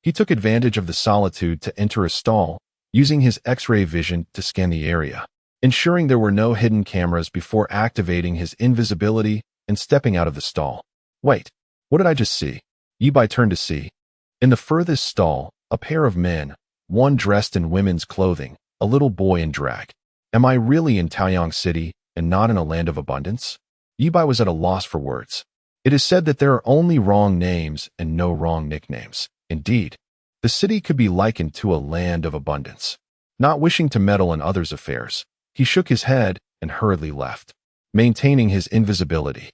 he took advantage of the solitude to enter a stall, using his X-ray vision to scan the area, ensuring there were no hidden cameras before activating his invisibility and stepping out of the stall. Wait, what did I just see? Ye Bai turned to see. In the furthest stall, a pair of men, one dressed in women's clothing, a little boy in drag. Am I really in Taoyang City and not in a land of abundance? Ye Bai was at a loss for words. It is said that there are only wrong names and no wrong nicknames. Indeed, the city could be likened to a land of abundance. Not wishing to meddle in others' affairs, he shook his head and hurriedly left, maintaining his invisibility.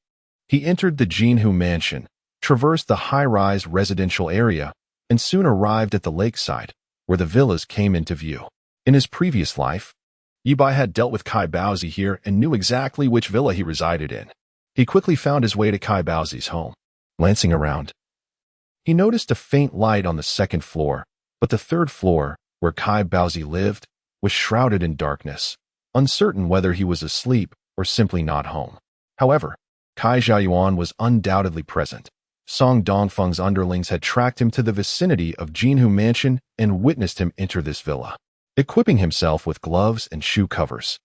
He entered the Jinhu mansion, traversed the high-rise residential area, and soon arrived at the lakeside, where the villas came into view. In his previous life, Ye Bai had dealt with Kai Baozi here and knew exactly which villa he resided in. He quickly found his way to Kai Baozi's home. Glancing around, he noticed a faint light on the second floor, but the third floor, where Kai Baozi lived, was shrouded in darkness, uncertain whether he was asleep or simply not home. However, Kai Xiaoyuan was undoubtedly present. Song Dongfeng's underlings had tracked him to the vicinity of Jinhu Mansion and witnessed him enter this villa. Equipping himself with gloves and shoe covers,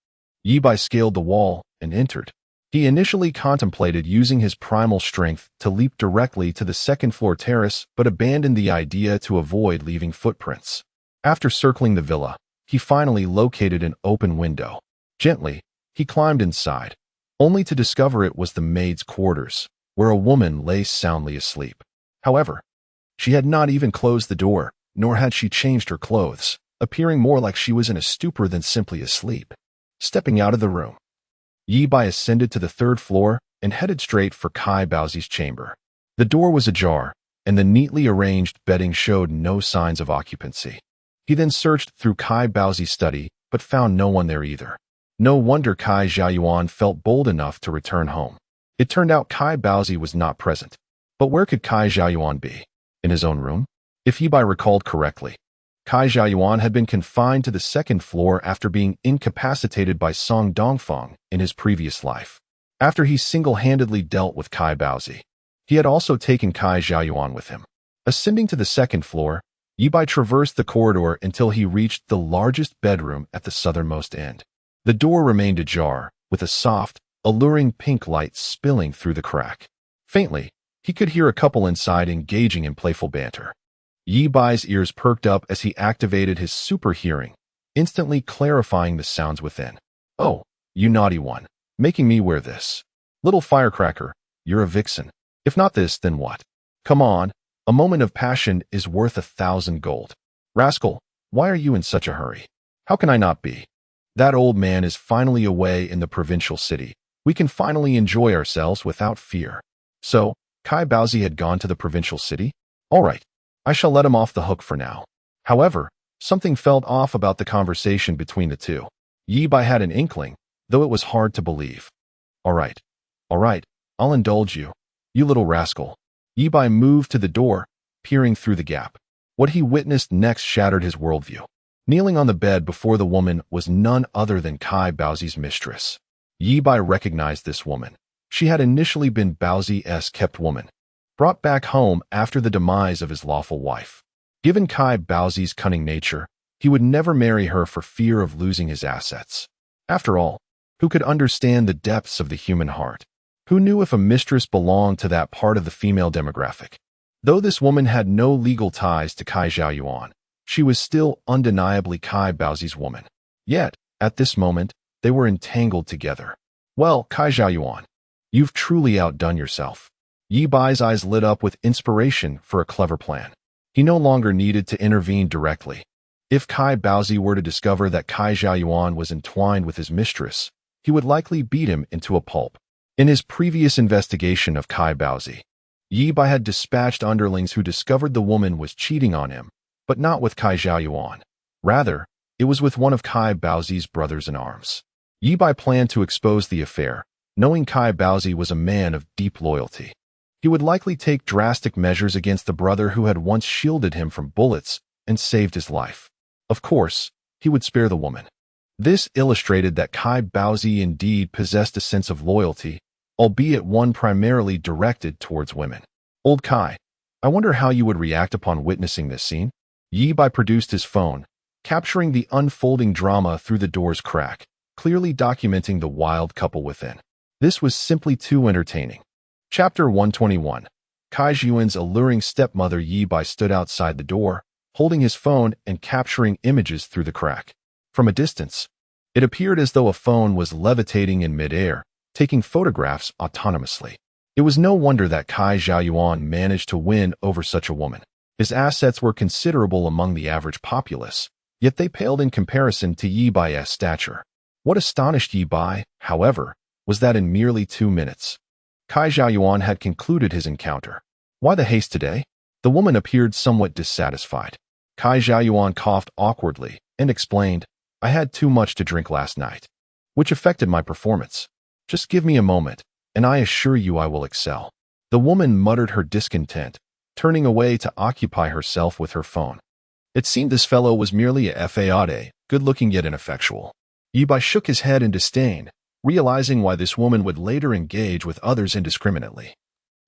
Ye Bai scaled the wall and entered. He initially contemplated using his primal strength to leap directly to the second-floor terrace, but abandoned the idea to avoid leaving footprints. After circling the villa, he finally located an open window. Gently, he climbed inside, only to discover it was the maid's quarters, where a woman lay soundly asleep. However, she had not even closed the door, nor had she changed her clothes, appearing more like she was in a stupor than simply asleep. Stepping out of the room, Ye Bai ascended to the third floor and headed straight for Kai Baozi's chamber. The door was ajar, and the neatly arranged bedding showed no signs of occupancy. He then searched through Kai Baozi's study, but found no one there either. No wonder Kai Xiaoyuan felt bold enough to return home. It turned out Kai Baozi was not present. But where could Kai Xiaoyuan be? In his own room? If Ye Bai recalled correctly, Kai Xiaoyuan had been confined to the second floor after being incapacitated by Song Dongfeng in his previous life. After he single-handedly dealt with Kai Baozi, he had also taken Kai Xiaoyuan with him. Ascending to the second floor, Ye Bai traversed the corridor until he reached the largest bedroom at the southernmost end. The door remained ajar, with a soft, alluring pink light spilling through the crack. Faintly, he could hear a couple inside engaging in playful banter. Ye Bai's ears perked up as he activated his super hearing, instantly clarifying the sounds within. Oh, you naughty one, making me wear this. Little firecracker, you're a vixen. If not this, then what? Come on, a moment of passion is worth 1,000 gold. Rascal, why are you in such a hurry? How can I not be? That old man is finally away in the provincial city. We can finally enjoy ourselves without fear. So, Kai Baozi had gone to the provincial city? All right. I shall let him off the hook for now. However, something felt off about the conversation between the two. Ye Bai had an inkling, though it was hard to believe. All right, I'll indulge you, you little rascal. Ye Bai moved to the door, peering through the gap. What he witnessed next shattered his worldview. Kneeling on the bed before the woman was none other than Kai Baozi's mistress. Ye Bai recognized this woman. She had initially been Baozi's kept woman, brought back home after the demise of his lawful wife. Given Kai Baozi's cunning nature, he would never marry her for fear of losing his assets. After all, who could understand the depths of the human heart? Who knew if a mistress belonged to that part of the female demographic? Though this woman had no legal ties to Kai Xiaoyuan, she was still undeniably Kai Baozi's woman. Yet, at this moment, they were entangled together. Well, Kai Xiaoyuan, you've truly outdone yourself. Ye Bai's eyes lit up with inspiration for a clever plan. He no longer needed to intervene directly. If Kai Baozi were to discover that Kai Xiaoyuan was entwined with his mistress, he would likely beat him into a pulp. In his previous investigation of Kai Baozi, Ye Bai had dispatched underlings who discovered the woman was cheating on him, but not with Kai Xiaoyuan. Rather, it was with one of Kai Baozi's brothers-in-arms. Ye Bai planned to expose the affair, knowing Kai Baozi was a man of deep loyalty. He would likely take drastic measures against the brother who had once shielded him from bullets and saved his life. Of course, he would spare the woman. This illustrated that Kai Baozi indeed possessed a sense of loyalty, albeit one primarily directed towards women. Old Kai, I wonder how you would react upon witnessing this scene? Ye Bai produced his phone, capturing the unfolding drama through the door's crack, clearly documenting the wild couple within. This was simply too entertaining. Chapter 121. Kai Xiuan's alluring stepmother Ye Bai stood outside the door, holding his phone and capturing images through the crack. From a distance, it appeared as though a phone was levitating in midair, taking photographs autonomously. It was no wonder that Kai Xiaoyuan managed to win over such a woman. His assets were considerable among the average populace, yet they paled in comparison to Ye Bai's stature. What astonished Ye Bai, however, was that in merely 2 minutes, Kai Xiaoyuan had concluded his encounter. Why the haste today? The woman appeared somewhat dissatisfied. Kai Xiaoyuan coughed awkwardly and explained, I had too much to drink last night, which affected my performance. Just give me a moment, and I assure you I will excel. The woman muttered her discontent, turning away to occupy herself with her phone. It seemed this fellow was merely a fade, good-looking yet ineffectual. Ye Bai shook his head in disdain, realizing why this woman would later engage with others indiscriminately,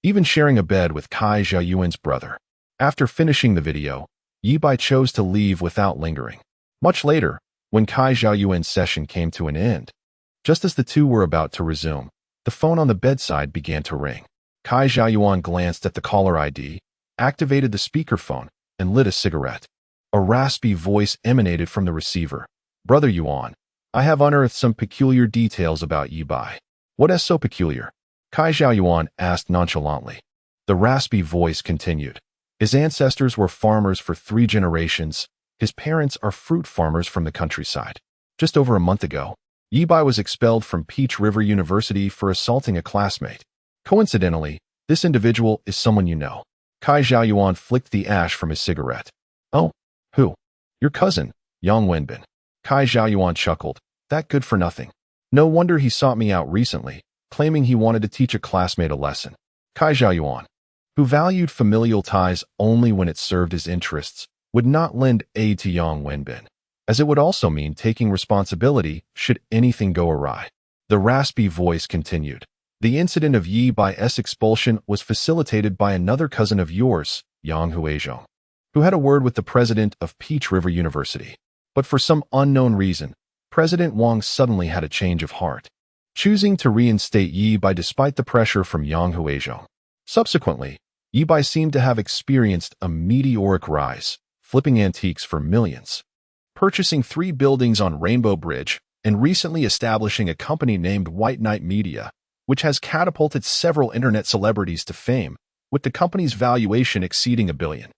even sharing a bed with Kai Xiaoyuan's brother. After finishing the video, Ye Bai chose to leave without lingering. Much later, when Kai Xiaoyuan's session came to an end, just as the two were about to resume, the phone on the bedside began to ring. Kai Xiaoyuan glanced at the caller ID, activated the speakerphone, and lit a cigarette. A raspy voice emanated from the receiver. Brother Yuan, I have unearthed some peculiar details about Ye Bai. What is so peculiar? Kai Xiaoyuan asked nonchalantly. The raspy voice continued. His ancestors were farmers for 3 generations. His parents are fruit farmers from the countryside. Just over a month ago, Ye Bai was expelled from Peach River University for assaulting a classmate. Coincidentally, this individual is someone you know. Kai Xiaoyuan flicked the ash from his cigarette. Oh, who? Your cousin, Yang Wenbin. Kai Xiaoyuan chuckled. That good for nothing. No wonder he sought me out recently, claiming he wanted to teach a classmate a lesson. Kai Xiaoyuan, who valued familial ties only when it served his interests, would not lend aid to Yang Wenbin, as it would also mean taking responsibility should anything go awry. The raspy voice continued. The incident of Ye Bai's expulsion was facilitated by another cousin of yours, Yang Huizhong, who had a word with the president of Peach River University. But for some unknown reason, President Wang suddenly had a change of heart, choosing to reinstate Ye Bai despite the pressure from Yang Huizhong. Subsequently, Ye Bai seemed to have experienced a meteoric rise, flipping antiques for millions, purchasing 3 buildings on Rainbow Bridge, and recently establishing a company named White Knight Media, which has catapulted several internet celebrities to fame, with the company's valuation exceeding $1 billion.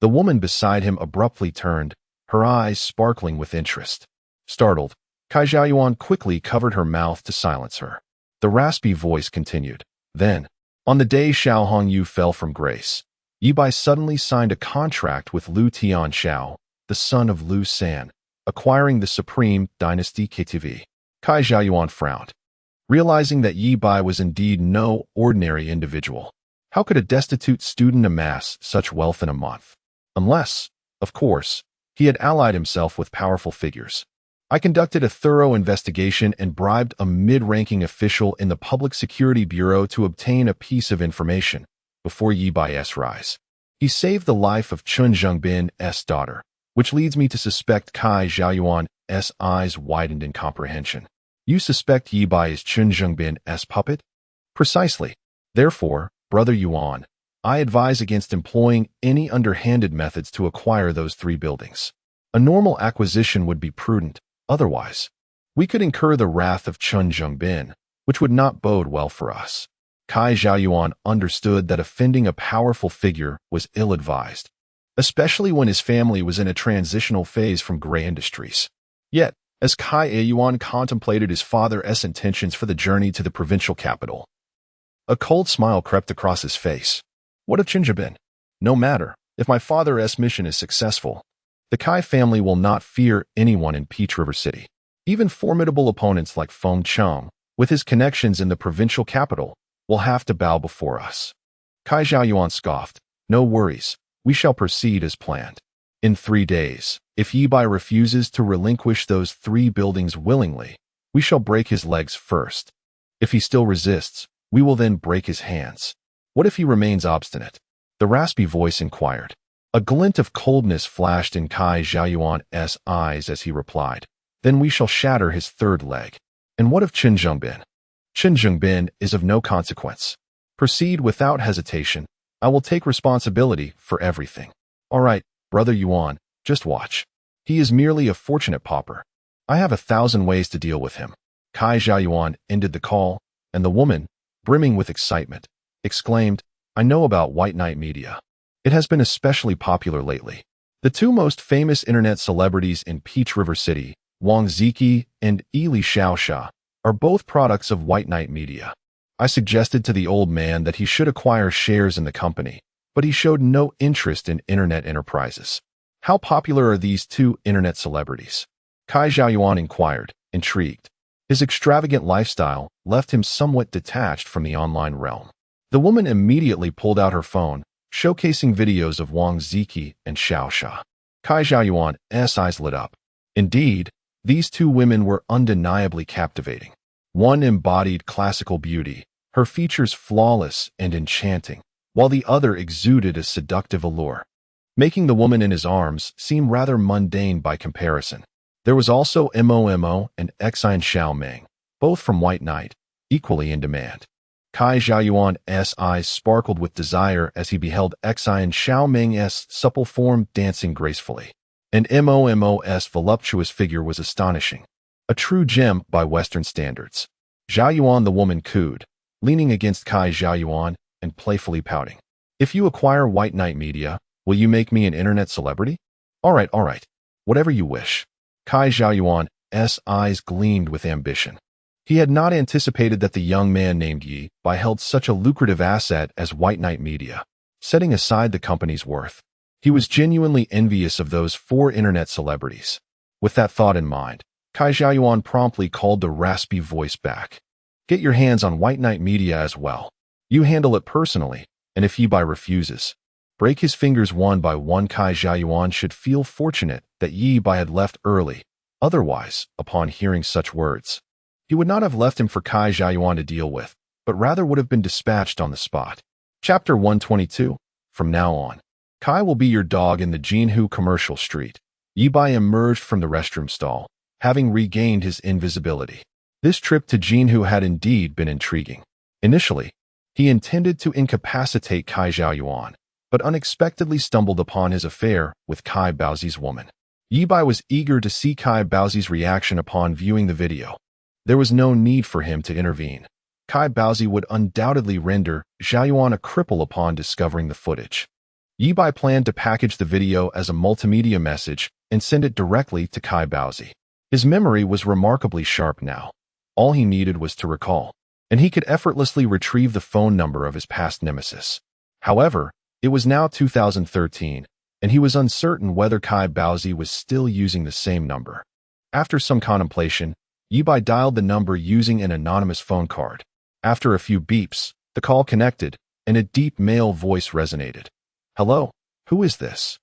The woman beside him abruptly turned, her eyes sparkling with interest. Startled, Kai Xiaoyuan quickly covered her mouth to silence her. The raspy voice continued. Then, on the day Xiao Hongyu fell from grace, Ye Bai suddenly signed a contract with Liu Tianxiao, the son of Liu San, acquiring the Supreme Dynasty KTV. Kai Xiaoyuan frowned, realizing that Ye Bai was indeed no ordinary individual. How could a destitute student amass such wealth in a month? Unless, of course, he had allied himself with powerful figures. I conducted a thorough investigation and bribed a mid-ranking official in the Public Security Bureau to obtain a piece of information before Ye Bai's rise. He saved the life of Chun Zhengbin's daughter, which leads me to suspect Kai Xiaoyuan's eyes widened in comprehension. You suspect Ye Bai is Chun Zhengbin's puppet? Precisely. Therefore, Brother Yuan, I advise against employing any underhanded methods to acquire those 3 buildings. A normal acquisition would be prudent, otherwise, we could incur the wrath of Chen Zhengbin, which would not bode well for us. Kai Xiaoyuan understood that offending a powerful figure was ill-advised, especially when his family was in a transitional phase from gray industries. Yet, as Kai Yuan contemplated his father's intentions for the journey to the provincial capital, a cold smile crept across his face. What of Chen Zhengbin? No matter, if my father's mission is successful, the Kai family will not fear anyone in Peach River City. Even formidable opponents like Feng Cheng, with his connections in the provincial capital, will have to bow before us. Kai Xiaoyuan scoffed. No worries, we shall proceed as planned. In 3 days, if Ye Bai refuses to relinquish those 3 buildings willingly, we shall break his legs first. If he still resists, we will then break his hands. What if he remains obstinate? The raspy voice inquired. A glint of coldness flashed in Kai Xiaoyuan's eyes as he replied. Then we shall shatter his 3rd leg. And what of Chen Zhengbin? Chen Zhengbin is of no consequence. Proceed without hesitation. I will take responsibility for everything. All right, Brother Yuan, just watch. He is merely a fortunate pauper. I have 1,000 ways to deal with him. Kai Xiaoyuan ended the call, and the woman, brimming with excitement, exclaimed, I know about White Knight Media. It has been especially popular lately. The 2 most famous internet celebrities in Peach River City, Wang Ziki and Li Xiaosha, are both products of White Knight Media. I suggested to the old man that he should acquire shares in the company, but he showed no interest in internet enterprises. How popular are these 2 internet celebrities? Kai Xiaoyuan inquired, intrigued. His extravagant lifestyle left him somewhat detached from the online realm. The woman immediately pulled out her phone, showcasing videos of Wang Ziki and Xiaosha. Kai Xiaoyuan's eyes lit up. Indeed, these 2 women were undeniably captivating. One embodied classical beauty, her features flawless and enchanting, while the other exuded a seductive allure, making the woman in his arms seem rather mundane by comparison. There was also Mo and Xine Xiaoming, both from White Knight, equally in demand. Kai Xiaoyuan's eyes sparkled with desire as he beheld Xine Xiaoming's supple form dancing gracefully. And Mo's voluptuous figure was astonishing, a true gem by Western standards. Xiaoyuan the woman cooed, leaning against Kai Xiaoyuan and playfully pouting. If you acquire White Knight Media, will you make me an internet celebrity? All right, whatever you wish. Kai Xiaoyuan's eyes gleamed with ambition. He had not anticipated that the young man named Ye Bai held such a lucrative asset as White Knight Media. Setting aside the company's worth, he was genuinely envious of those 4 internet celebrities. With that thought in mind, Kai Xiaoyuan promptly called the raspy voice back. Get your hands on White Knight Media as well. You handle it personally, and if Ye Bai refuses, break his fingers one by one. Kai Xiaoyuan should feel fortunate that Ye Bai had left early. Otherwise, upon hearing such words, he would not have left him for Kai Xiaoyuan to deal with, but rather would have been dispatched on the spot. Chapter 122. From now on, Kai will be your dog in the Jinhu commercial street. Ye Bai emerged from the restroom stall, having regained his invisibility. This trip to Jinhu had indeed been intriguing. Initially, he intended to incapacitate Kai Xiaoyuan, but unexpectedly stumbled upon his affair with Kai Baozi's woman. Ye Bai was eager to see Kai Baozi's reaction upon viewing the video. There was no need for him to intervene. Kai Baozi would undoubtedly render Xiaoyuan a cripple upon discovering the footage. Ye Bai planned to package the video as a multimedia message and send it directly to Kai Baozi. His memory was remarkably sharp now. All he needed was to recall, and he could effortlessly retrieve the phone number of his past nemesis. However, it was now 2013, and he was uncertain whether Kai Baozi was still using the same number. After some contemplation, Ye Bai dialed the number using an anonymous phone card. After a few beeps, the call connected, and a deep male voice resonated. Hello, who is this?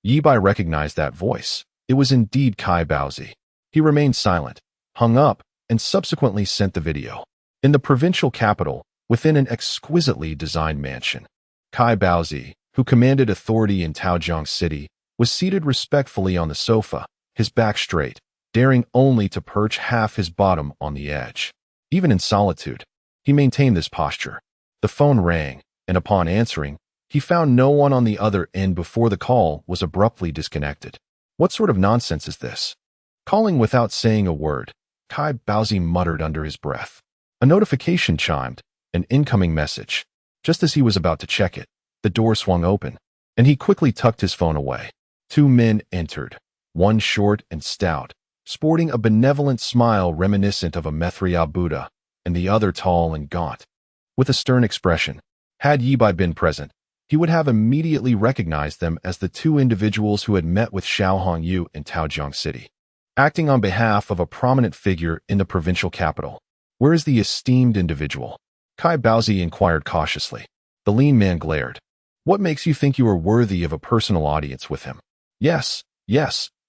Ye Bai recognized that voice. It was indeed Kai Baozi. He remained silent, hung up, and subsequently sent the video. In the provincial capital, within an exquisitely designed mansion, Kai Baozi, who commanded authority in Taojiang City, was seated respectfully on the sofa, his back straight, daring only to perch half his bottom on the edge. Even in solitude, he maintained this posture. The phone rang, and upon answering, He found no one on the other end before the call was abruptly disconnected. What sort of nonsense is this? Calling without saying a word, Kai Baozi muttered under his breath. A notification chimed, an incoming message. Just as he was about to check it, the door swung open, and he quickly tucked his phone away. Two men entered, one short and stout, sporting a benevolent smile reminiscent of a Maitreya Buddha, and the other tall and gaunt. With a stern expression, had Ye Bai been present, he would have immediately recognized them as the two individuals who had met with Xiao Hongyu in Taojiang City. Acting on behalf of a prominent figure in the provincial capital. Where is the esteemed individual? Kai Baozi inquired cautiously. The lean man glared. What makes you think you are worthy of a personal audience with him? Yes,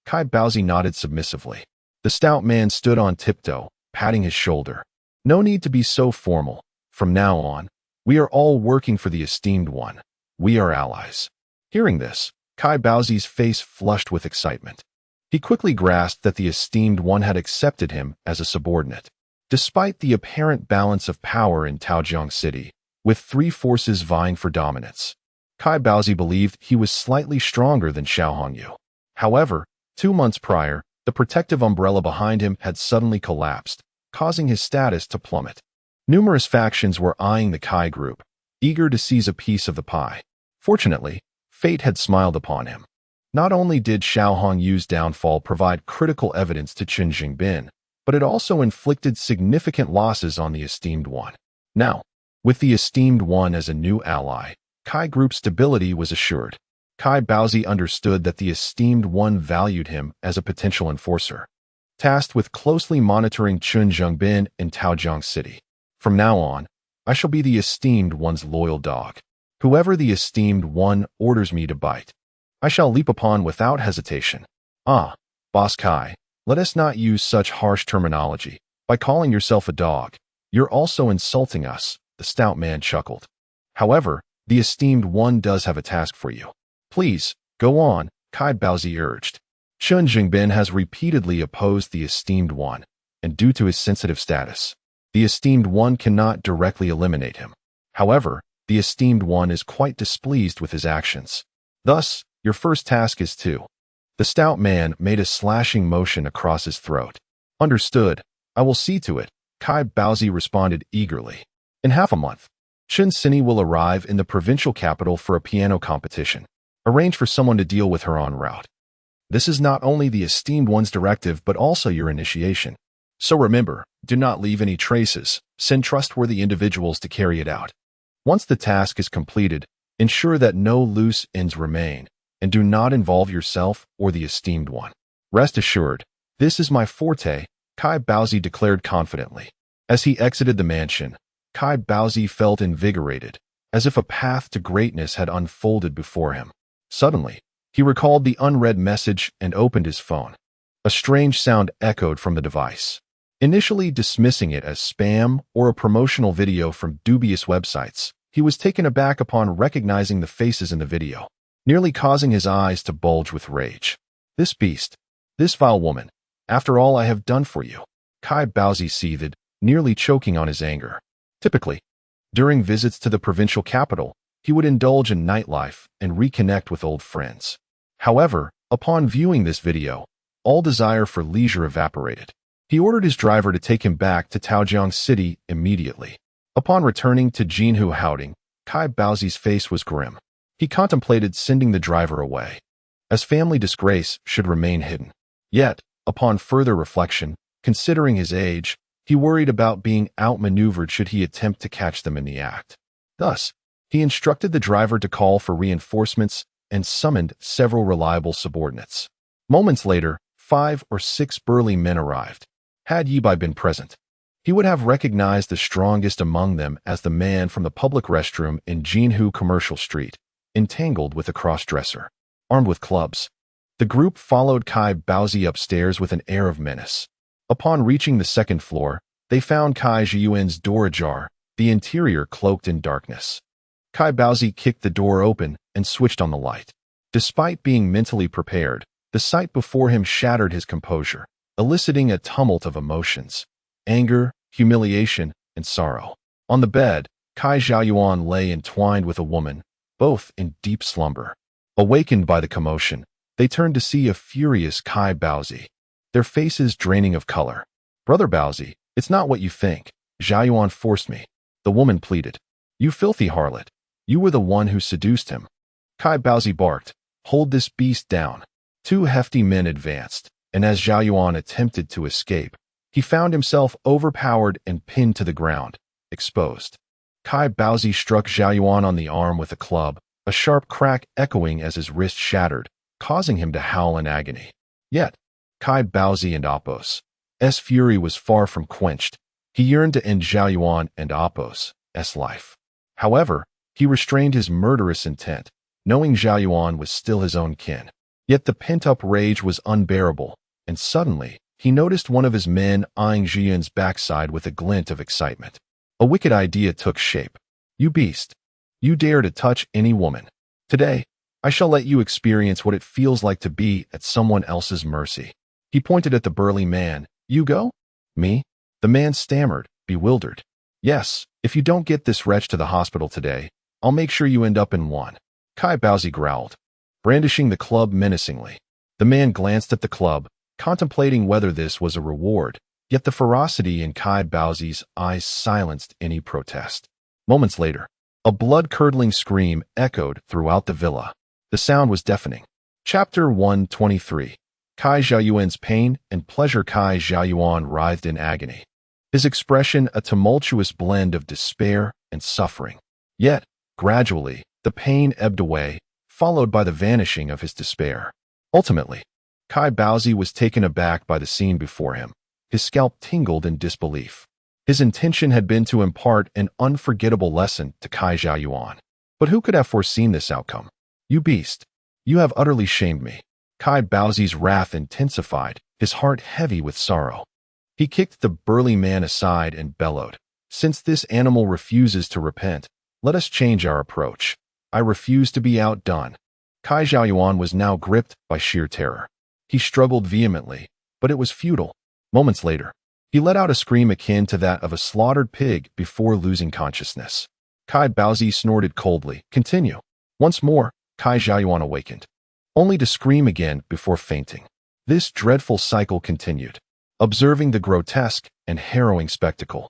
Kai Baozi nodded submissively. The stout man stood on tiptoe, patting his shoulder. No need to be so formal. From now on, we are all working for the esteemed one. We are allies. Hearing this, Kai Baozi's face flushed with excitement. He quickly grasped that the esteemed one had accepted him as a subordinate. Despite the apparent balance of power in Taojiang City, with three forces vying for dominance, Kai Baozi believed he was slightly stronger than Xiao Hongyu. However, 2 months prior, the protective umbrella behind him had suddenly collapsed, causing his status to plummet. Numerous factions were eyeing the Kai group, eager to seize a piece of the pie. Fortunately, fate had smiled upon him. Not only did Xiao Hongyu's downfall provide critical evidence to Chen Jingbin, but it also inflicted significant losses on the esteemed one. Now, with the esteemed one as a new ally, Kai Group's stability was assured. Kai Baozi understood that the esteemed one valued him as a potential enforcer, tasked with closely monitoring Chen Jingbin in Taojiang City. From now on, I shall be the esteemed one's loyal dog. Whoever the esteemed one orders me to bite, I shall leap upon without hesitation. Ah, Boss Kai, let us not use such harsh terminology. By calling yourself a dog, you're also insulting us, the stout man chuckled. However, the esteemed one does have a task for you. Please, go on, Kai Baozi urged. Chen Jingbin has repeatedly opposed the esteemed one, and due to his sensitive status, the esteemed one cannot directly eliminate him. However, the esteemed one is quite displeased with his actions. Thus, your first task is to... The stout man made a slashing motion across his throat. Understood. I will see to it, Kai Baozi responded eagerly. In half a month, Chen Sini will arrive in the provincial capital for a piano competition. Arrange for someone to deal with her en route. This is not only the esteemed one's directive but also your initiation. So remember, do not leave any traces. Send trustworthy individuals to carry it out. Once the task is completed, ensure that no loose ends remain, and do not involve yourself or the esteemed one. Rest assured, this is my forte, Kai Baozi declared confidently. As he exited the mansion, Kai Baozi felt invigorated, as if a path to greatness had unfolded before him. Suddenly, he recalled the unread message and opened his phone. A strange sound echoed from the device. Initially dismissing it as spam or a promotional video from dubious websites, he was taken aback upon recognizing the faces in the video, nearly causing his eyes to bulge with rage. This beast, this vile woman, after all I have done for you, Kai Baozi seethed, nearly choking on his anger. Typically, during visits to the provincial capital, he would indulge in nightlife and reconnect with old friends. However, upon viewing this video, all desire for leisure evaporated. He ordered his driver to take him back to Taojiang City immediately. Upon returning to Jinhu Houding, Kai Baozi's face was grim. He contemplated sending the driver away, as family disgrace should remain hidden. Yet, upon further reflection, considering his age, he worried about being outmaneuvered should he attempt to catch them in the act. Thus, he instructed the driver to call for reinforcements and summoned several reliable subordinates. Moments later, 5 or 6 burly men arrived. Had Ye Bai been present, he would have recognized the strongest among them as the man from the public restroom in Jinhu Commercial Street, entangled with a cross-dresser, armed with clubs. The group followed Kai Baozi upstairs with an air of menace. Upon reaching the second floor, they found Kai Zhiyuan's door ajar, the interior cloaked in darkness. Kai Baozi kicked the door open and switched on the light. Despite being mentally prepared, the sight before him shattered his composure, eliciting a tumult of emotions: anger, humiliation, and sorrow. On the bed, Kai Zhiyuan lay entwined with a woman, both in deep slumber. Awakened by the commotion, they turned to see a furious Kai Baozi, their faces draining of color. "Brother Baozi, it's not what you think. Zhao Yuan forced me," the woman pleaded. "You filthy harlot. You were the one who seduced him." Kai Baozi barked, "Hold this beast down." Two hefty men advanced, and as Zhao Yuan attempted to escape, he found himself overpowered and pinned to the ground, exposed. Kai Baozi struck Zhao Yuan on the arm with a club, a sharp crack echoing as his wrist shattered, causing him to howl in agony. Yet, Kai Baozi and Apos' fury was far from quenched. He yearned to end Zhao Yuan and Apos' life. However, he restrained his murderous intent, knowing Zhao Yuan was still his own kin. Yet the pent-up rage was unbearable, and suddenly, he noticed one of his men eyeing Zhiyun's backside with a glint of excitement. A wicked idea took shape. "You beast! You dare to touch any woman. Today, I shall let you experience what it feels like to be at someone else's mercy." He pointed at the burly man. "You go?" "Me?" The man stammered, bewildered. "Yes, if you don't get this wretch to the hospital today, I'll make sure you end up in one." Kai Baozi growled, brandishing the club menacingly. The man glanced at the club, contemplating whether this was a reward, yet the ferocity in Kai Baozi's eyes silenced any protest. Moments later, a blood-curdling scream echoed throughout the villa. The sound was deafening. Chapter 123. Kai Zhaoyuan's pain and pleasure. Kai Zhaoyuan writhed in agony, his expression a tumultuous blend of despair and suffering. Yet, gradually, the pain ebbed away, followed by the vanishing of his despair. Ultimately, Kai Baozi was taken aback by the scene before him. His scalp tingled in disbelief. His intention had been to impart an unforgettable lesson to Kai Zhaoyuan. But who could have foreseen this outcome? "You beast! You have utterly shamed me." Kai Baozi's wrath intensified, his heart heavy with sorrow. He kicked the burly man aside and bellowed, "Since this animal refuses to repent, let us change our approach. I refuse to be outdone." Kai Zhaoyuan was now gripped by sheer terror. He struggled vehemently, but it was futile. Moments later, he let out a scream akin to that of a slaughtered pig before losing consciousness. Kai Baozi snorted coldly. "Continue." Once more, Kai Zhaoyuan awakened, only to scream again before fainting. This dreadful cycle continued. Observing the grotesque and harrowing spectacle,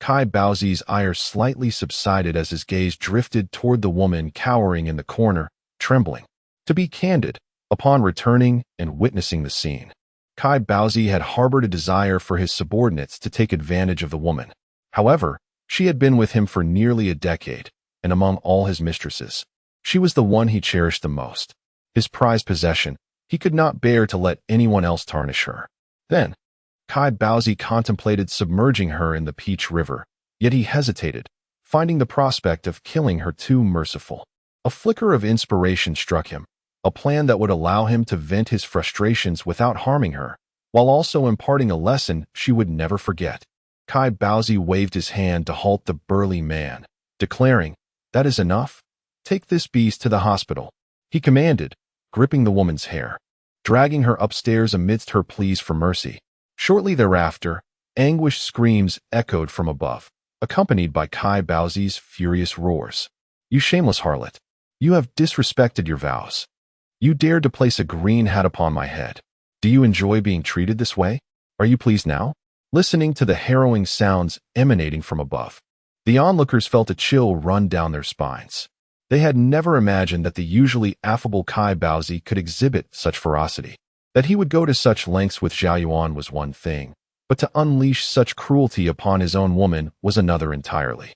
Kai Baozi's ire slightly subsided as his gaze drifted toward the woman cowering in the corner, trembling. To be candid, upon returning and witnessing the scene, Kai Baozi had harbored a desire for his subordinates to take advantage of the woman. However, she had been with him for nearly a decade, and among all his mistresses, she was the one he cherished the most. His prized possession, he could not bear to let anyone else tarnish her. Then, Kai Baozi contemplated submerging her in the Peach River, yet he hesitated, finding the prospect of killing her too merciful. A flicker of inspiration struck him, a plan that would allow him to vent his frustrations without harming her, while also imparting a lesson she would never forget. Kai Baozi waved his hand to halt the burly man, declaring, "That is enough. Take this beast to the hospital," he commanded, gripping the woman's hair, dragging her upstairs amidst her pleas for mercy. Shortly thereafter, anguished screams echoed from above, accompanied by Kai Baozi's furious roars. "You shameless harlot! You have disrespected your vows. You dared to place a green hat upon my head. Do you enjoy being treated this way? Are you pleased now?" Listening to the harrowing sounds emanating from above, the onlookers felt a chill run down their spines. They had never imagined that the usually affable Kai Baozi could exhibit such ferocity. That he would go to such lengths with Zhao Yuan was one thing, but to unleash such cruelty upon his own woman was another entirely.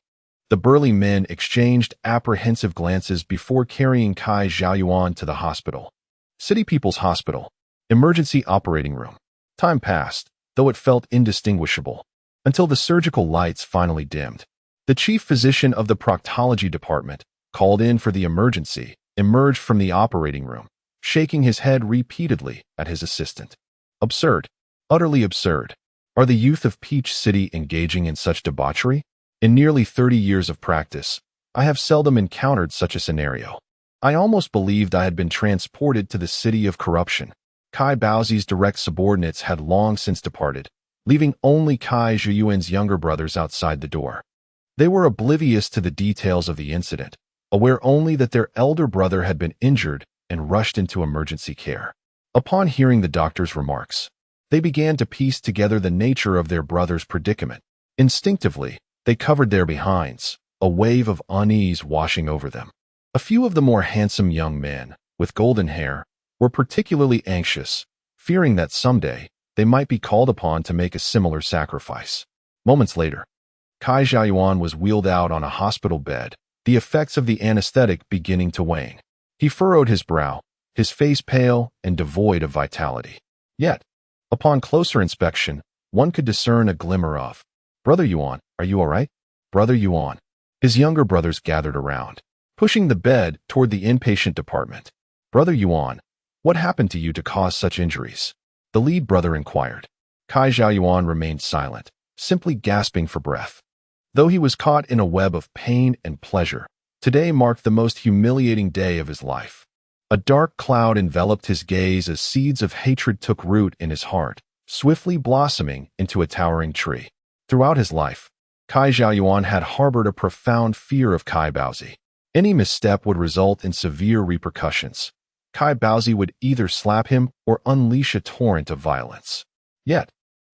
The burly men exchanged apprehensive glances before carrying Kai Zhaoyuan to the hospital. City People's Hospital. Emergency operating room. Time passed, though it felt indistinguishable, until the surgical lights finally dimmed. The chief physician of the proctology department, called in for the emergency, emerged from the operating room, shaking his head repeatedly at his assistant. Absurd. Utterly absurd. Are the youth of Peach City engaging in such debauchery? In nearly 30 years of practice, I have seldom encountered such a scenario. I almost believed I had been transported to the city of corruption. Kai Baozi's direct subordinates had long since departed, leaving only Kai Zhiyuan's younger brothers outside the door. They were oblivious to the details of the incident, aware only that their elder brother had been injured and rushed into emergency care. Upon hearing the doctor's remarks, they began to piece together the nature of their brother's predicament. Instinctively, they covered their behinds, a wave of unease washing over them. A few of the more handsome young men, with golden hair, were particularly anxious, fearing that someday they might be called upon to make a similar sacrifice. Moments later, Kai Xiaoyuan was wheeled out on a hospital bed, the effects of the anesthetic beginning to wane. He furrowed his brow, his face pale and devoid of vitality. Yet, upon closer inspection, one could discern a glimmer of, "Brother Yuan, are you all right? Brother Yuan." His younger brothers gathered around, pushing the bed toward the inpatient department. "Brother Yuan, what happened to you to cause such injuries?" The lead brother inquired. Kai Xiaoyuan remained silent, simply gasping for breath. Though he was caught in a web of pain and pleasure, today marked the most humiliating day of his life. A dark cloud enveloped his gaze as seeds of hatred took root in his heart, swiftly blossoming into a towering tree. Throughout his life, Kai Xiaoyuan had harbored a profound fear of Kai Baozi. Any misstep would result in severe repercussions. Kai Baozi would either slap him or unleash a torrent of violence. Yet,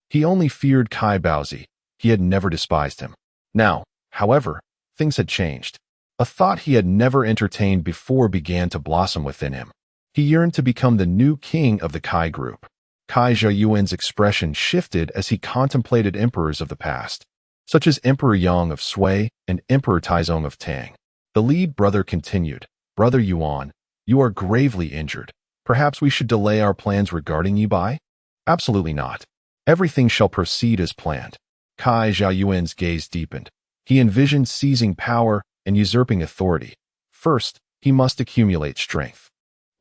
he only feared Kai Baozi. He had never despised him. Now, however, things had changed. A thought he had never entertained before began to blossom within him. He yearned to become the new king of the Kai group. Kai Xiaoyuan's expression shifted as he contemplated emperors of the past, such as Emperor Yang of Sui and Emperor Taizong of Tang. The lead brother continued, "Brother Yuan, you are gravely injured. Perhaps we should delay our plans regarding Ye Bai?" "Absolutely not. Everything shall proceed as planned." Kai Xiaoyuan's gaze deepened. He envisioned seizing power and usurping authority. First, he must accumulate strength.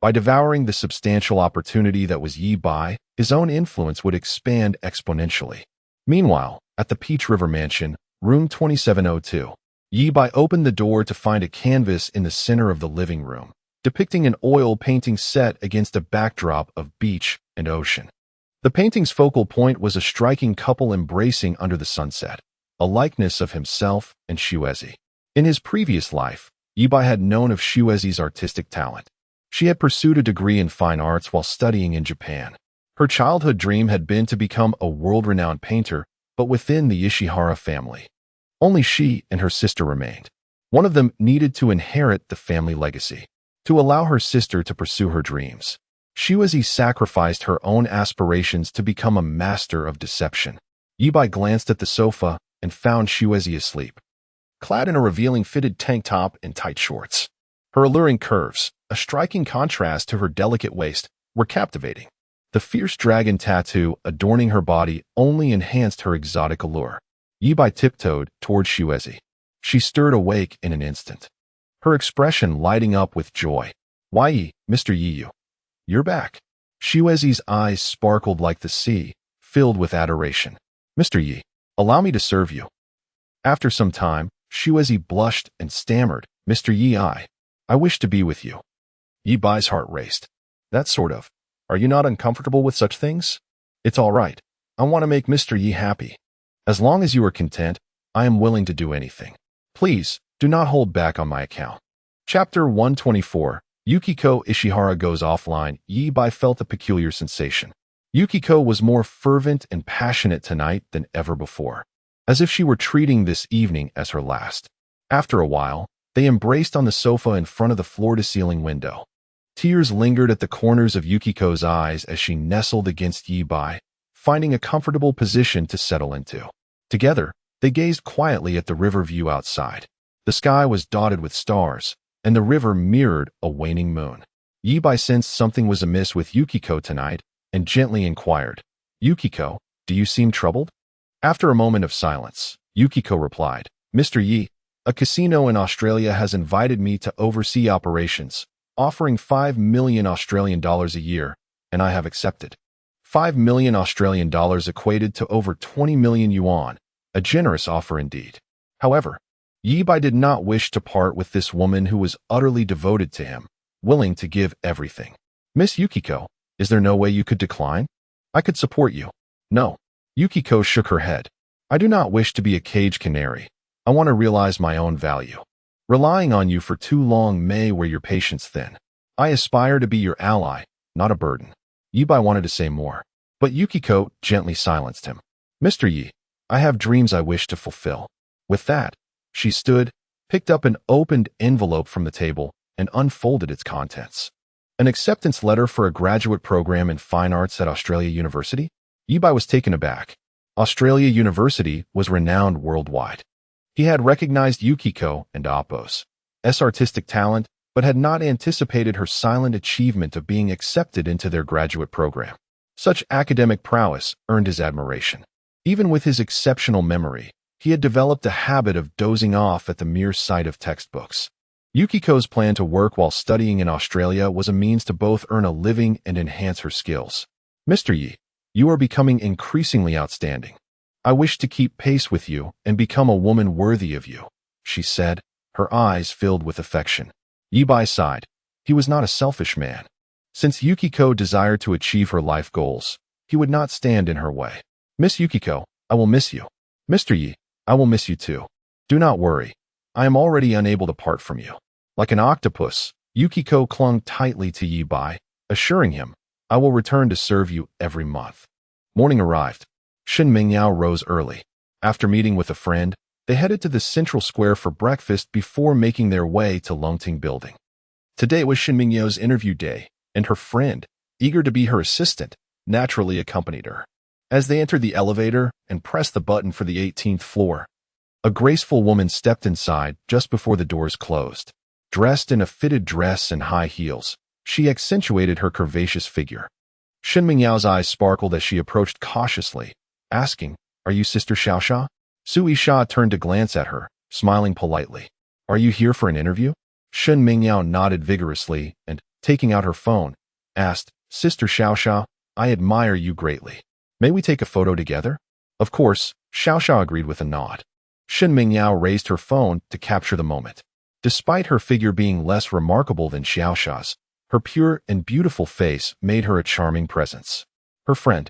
By devouring the substantial opportunity that was Ye Bai, his own influence would expand exponentially. Meanwhile, at the Peach River Mansion, room 2702, Ye Bai opened the door to find a canvas in the center of the living room, depicting an oil painting set against a backdrop of beach and ocean. The painting's focal point was a striking couple embracing under the sunset, a likeness of himself and Xuezi. In his previous life, Ye Bai had known of Xuezi's artistic talent. She had pursued a degree in fine arts while studying in Japan. Her childhood dream had been to become a world-renowned painter, but within the Ishihara family. Only she and her sister remained. One of them needed to inherit the family legacy, to allow her sister to pursue her dreams. Xuezi sacrificed her own aspirations to become a master of deception. Ye Bai glanced at the sofa and found Xuezi asleep, clad in a revealing fitted tank top and tight shorts. Her alluring curves, a striking contrast to her delicate waist, were captivating. The fierce dragon tattoo adorning her body only enhanced her exotic allure. Ye Bai tiptoed toward Xuezi. She stirred awake in an instant, her expression lighting up with joy. "Why, Mr. Yi, you're back." Xuezi's eyes sparkled like the sea, filled with adoration. "Mr. Yi, allow me to serve you." After some time, Xuezi blushed and stammered, "Mr. Yi, I wish to be with you." Ye Bai's heart raced. "That sort of. Are you not uncomfortable with such things?" "It's all right. I want to make Mr. Yi happy. As long as you are content, I am willing to do anything. Please, do not hold back on my account." Chapter 124. Yukiko Ishihara goes offline. Ye Bai felt a peculiar sensation. Yukiko was more fervent and passionate tonight than ever before, as if she were treating this evening as her last. After a while, they embraced on the sofa in front of the floor-to-ceiling window. Tears lingered at the corners of Yukiko's eyes as she nestled against Ye Bai, finding a comfortable position to settle into. Together, they gazed quietly at the river view outside. The sky was dotted with stars, and the river mirrored a waning moon. Ye Bai sensed something was amiss with Yukiko tonight and gently inquired, "Yukiko, do you seem troubled?" After a moment of silence, Yukiko replied, "Mr. Yi, a casino in Australia has invited me to oversee operations, offering 5 million Australian dollars a year, and I have accepted." 5 million Australian dollars equated to over 20 million yuan, a generous offer indeed. However, Ye Bai did not wish to part with this woman who was utterly devoted to him, willing to give everything. "Miss Yukiko, is there no way you could decline? I could support you." "No." Yukiko shook her head. "I do not wish to be a cage canary. I want to realize my own value." Relying on you for too long may wear your patience thin. I aspire to be your ally, not a burden. Ye Bai wanted to say more, but Yukiko gently silenced him. Mr. Ye, I have dreams I wish to fulfill. With that, she stood, picked up an opened envelope from the table, and unfolded its contents. An acceptance letter for a graduate program in fine arts at Australia University? Ye Bai was taken aback. Australia University was renowned worldwide. He had recognized Yukiko and Appo's artistic talent, but had not anticipated her silent achievement of being accepted into their graduate program. Such academic prowess earned his admiration. Even with his exceptional memory, he had developed a habit of dozing off at the mere sight of textbooks. Yukiko's plan to work while studying in Australia was a means to both earn a living and enhance her skills. Mr. Ye, you are becoming increasingly outstanding. I wish to keep pace with you and become a woman worthy of you, she said, her eyes filled with affection. Ye Bai sighed. He was not a selfish man. Since Yukiko desired to achieve her life goals, he would not stand in her way. Miss Yukiko, I will miss you. Mr. Ye, I will miss you too. Do not worry. I am already unable to part from you. Like an octopus, Yukiko clung tightly to Ye Bai, assuring him, I will return to serve you every month. Morning arrived. Shin Mingyao rose early. After meeting with a friend, they headed to the central square for breakfast before making their way to Longting Building. Today was Shin Mingyao's interview day, and her friend, eager to be her assistant, naturally accompanied her. As they entered the elevator and pressed the button for the 18th floor, a graceful woman stepped inside just before the doors closed. Dressed in a fitted dress and high heels, she accentuated her curvaceous figure. Shin Mingyao's eyes sparkled as she approached cautiously, asking, Are you Sister Xiaosha? Sui Sha turned to glance at her, smiling politely. Are you here for an interview? Shin Mingyao nodded vigorously and, taking out her phone, asked, Sister Xiaosha, I admire you greatly. May we take a photo together? Of course, Xiaosha agreed with a nod. Shin Mingyao raised her phone to capture the moment. Despite her figure being less remarkable than Xiaosha's, her pure and beautiful face made her a charming presence. Her friend,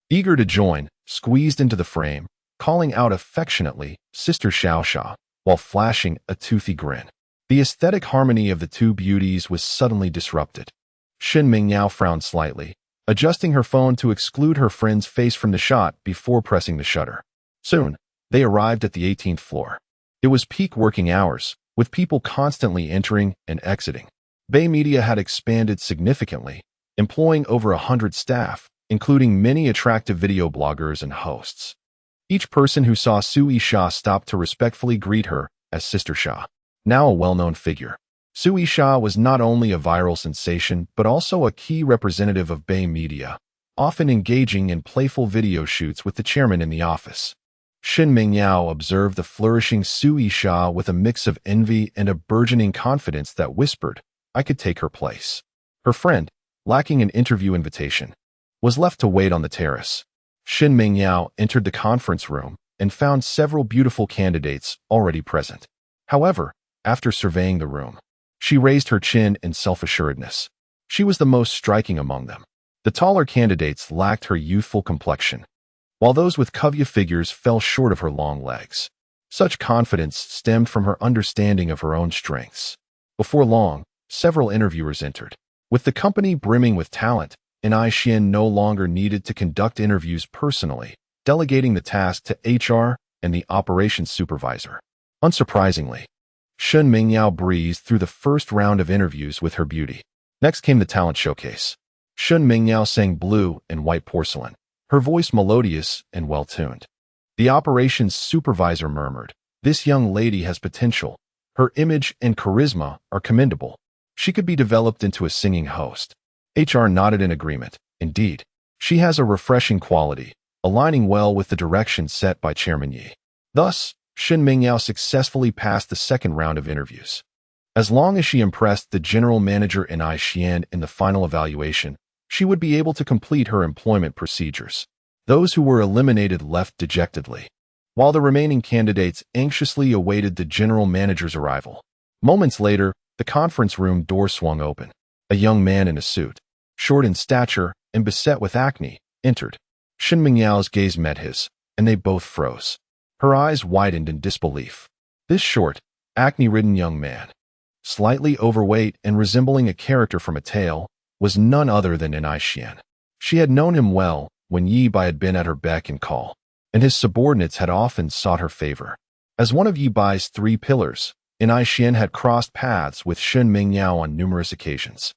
eager to join, squeezed into the frame, calling out affectionately, Sister Xiaosha, while flashing a toothy grin. The aesthetic harmony of the two beauties was suddenly disrupted. Shin Mingyao frowned slightly, adjusting her phone to exclude her friend's face from the shot before pressing the shutter. Soon, they arrived at the 18th floor. It was peak working hours, with people constantly entering and exiting. Bai Media had expanded significantly, employing over 100 staff, including many attractive video bloggers and hosts. Each person who saw Sui Sha stopped to respectfully greet her as Sister Sha, now a well-known figure. Sui Sha was not only a viral sensation but also a key representative of Bai Media, often engaging in playful video shoots with the chairman in the office. Shin Mingyao observed the flourishing Sui Sha with a mix of envy and a burgeoning confidence that whispered, I could take her place. Her friend, lacking an interview invitation, was left to wait on the terrace. Shin Mingyao entered the conference room and found several beautiful candidates already present. However, after surveying the room, she raised her chin in self-assuredness. She was the most striking among them. The taller candidates lacked her youthful complexion, while those with curvy figures fell short of her long legs. Such confidence stemmed from her understanding of her own strengths. Before long, several interviewers entered. With the company brimming with talent, Ai Xian no longer needed to conduct interviews personally, delegating the task to HR and the operations supervisor. Unsurprisingly, Shin Mingyao breezed through the first round of interviews with her beauty. Next came the talent showcase. Shin Mingyao sang Blue and White Porcelain, her voice melodious and well-tuned. The operations supervisor murmured, This young lady has potential. Her image and charisma are commendable. She could be developed into a singing host. HR nodded in agreement. Indeed, she has a refreshing quality, aligning well with the direction set by Chairman Yi. Thus, Shin Mingyao successfully passed the second round of interviews. As long as she impressed the general manager Ai Xian in the final evaluation, she would be able to complete her employment procedures. Those who were eliminated left dejectedly, while the remaining candidates anxiously awaited the general manager's arrival. Moments later, the conference room door swung open. A young man in a suit, short in stature and beset with acne, entered. Shin Mingyao's gaze met his, and they both froze. Her eyes widened in disbelief. This short, acne-ridden young man, slightly overweight and resembling a character from a tale, was none other than Bai. She had known him well when Ye Bai had been at her beck and call, and his subordinates had often sought her favor. As one of Ye Bai's 3 pillars, Bai had crossed paths with Shen Mingyao on numerous occasions.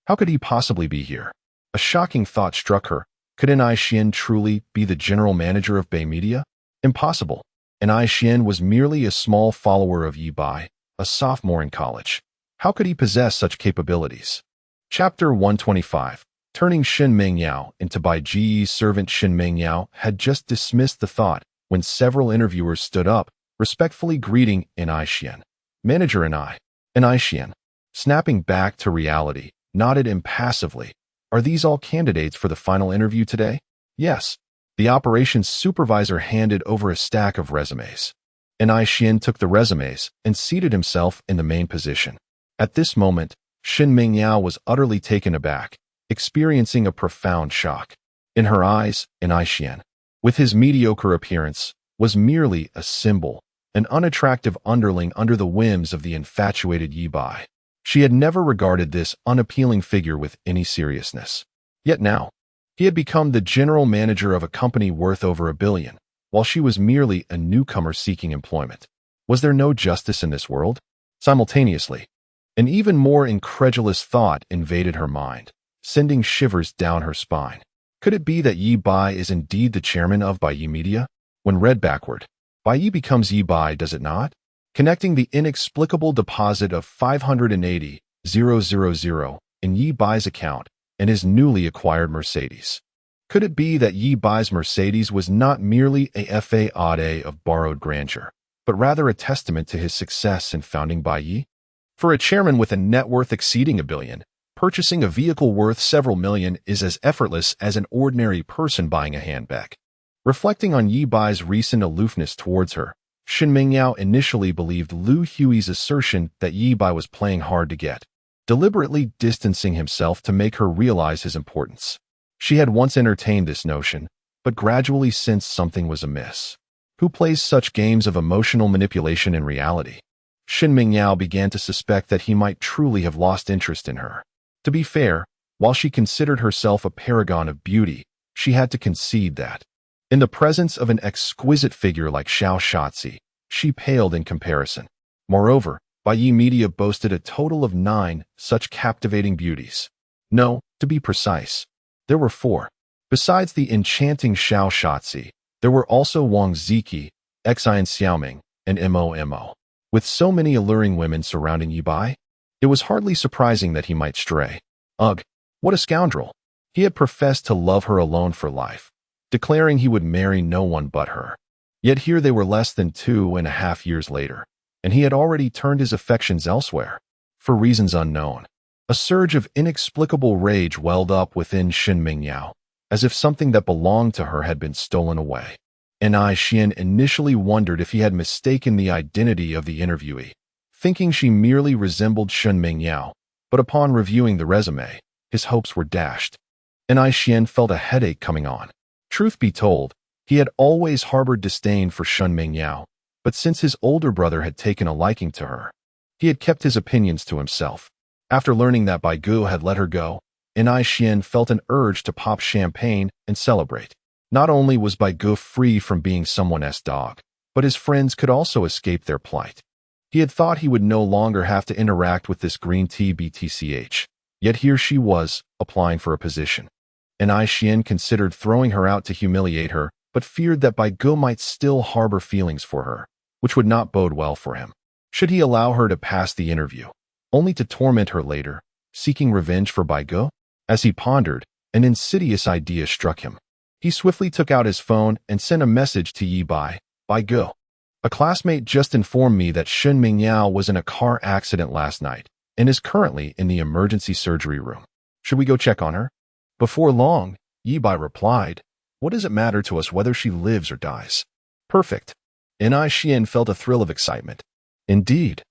How could he possibly be here? A shocking thought struck her. Could Bai truly be the general manager of Bai Media? Impossible. Bai was merely a small follower of Ye Bai, a sophomore in college. How could he possess such capabilities? Chapter 125. Turning Shen Mingyao into Bai Ji's servant. Shen Mingyao had just dismissed the thought when several interviewers stood up, respectfully greeting Bai. Manager Bai, snapping back to reality, nodded impassively. Are these all candidates for the final interview today? Yes. The operations supervisor handed over a stack of resumes. Bai took the resumes and seated himself in the main position. At this moment, Shen Mingyao was utterly taken aback, experiencing a profound shock. In her eyes, Bai, with his mediocre appearance, was merely a symbol, an unattractive underling under the whims of the infatuated Ye Bai. She had never regarded this unappealing figure with any seriousness. Yet now, he had become the general manager of a company worth over $1 billion, while she was merely a newcomer seeking employment. Was there no justice in this world? Simultaneously, an even more incredulous thought invaded her mind, sending shivers down her spine. Could it be that Ye Bai is indeed the chairman of Bai Media? When read backward, Bai becomes Ye Bai, does it not? Connecting the inexplicable deposit of 580,000 in Ye Bai's account and his newly acquired Mercedes. Could it be that Ye Bai's Mercedes was not merely a fade of borrowed grandeur, but rather a testament to his success in founding Bai Ye? For a chairman with a net worth exceeding $1 billion, purchasing a vehicle worth several million is as effortless as an ordinary person buying a handbag. Reflecting on Ye Bai's recent aloofness towards her, Shen Mingyao initially believed Lu Hui's assertion that Ye Bai was playing hard to get, deliberately distancing himself to make her realize his importance. She had once entertained this notion, but gradually sensed something was amiss. Who plays such games of emotional manipulation in reality? Shen Mingyao began to suspect that he might truly have lost interest in her. To be fair, while she considered herself a paragon of beauty, she had to concede that, in the presence of an exquisite figure like Xiao Shotzi, she paled in comparison. Moreover, Bai Media boasted a total of 9 such captivating beauties. No, to be precise, there were 4. Besides the enchanting Xiao Shotzi, there were also Wang Ziki, Xian Xiaoming, and Mo. With so many alluring women surrounding Ye Bai, it was hardly surprising that he might stray. Ugh, what a scoundrel! He had professed to love her alone for life, declaring he would marry no one but her. Yet here they were less than 2.5 years later, and he had already turned his affections elsewhere. For reasons unknown, a surge of inexplicable rage welled up within Shen Mingyao, as if something that belonged to her had been stolen away. Bai initially wondered if he had mistaken the identity of the interviewee, thinking she merely resembled Shen Mingyao, but upon reviewing the resume, his hopes were dashed. Bai felt a headache coming on. Truth be told, he had always harbored disdain for Shen Mingyao, but since his older brother had taken a liking to her, he had kept his opinions to himself. After learning that Bai Gu had let her go, Bai felt an urge to pop champagne and celebrate. Not only was Bai Gu free from being someone else's dog, but his friends could also escape their plight. He had thought he would no longer have to interact with this green tea BTCH, yet here she was, applying for a position. Bai considered throwing her out to humiliate her, but feared that Bai Gu might still harbor feelings for her, which would not bode well for him. Should he allow her to pass the interview, only to torment her later, seeking revenge for Bai Gu? As he pondered, an insidious idea struck him. He swiftly took out his phone and sent a message to Ye Bai. Bai Gu, a classmate just informed me that Shen Mingyao was in a car accident last night and is currently in the emergency surgery room. Should we go check on her? Before long, Ye Bai replied, what does it matter to us whether she lives or dies? Perfect. Bai felt a thrill of excitement. Indeed,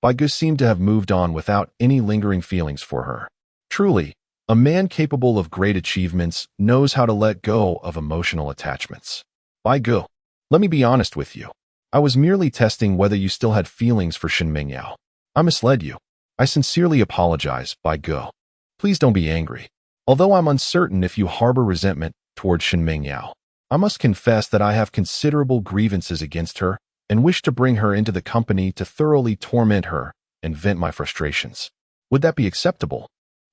Bai Gu seemed to have moved on without any lingering feelings for her. Truly, a man capable of great achievements knows how to let go of emotional attachments. Bai Gu, let me be honest with you. I was merely testing whether you still had feelings for Shin Mingyao. I misled you. I sincerely apologize, Bai Go. Please don't be angry. Although I'm uncertain if you harbor resentment toward Shin Mingyao, I must confess that I have considerable grievances against her and wish to bring her into the company to thoroughly torment her and vent my frustrations. Would that be acceptable?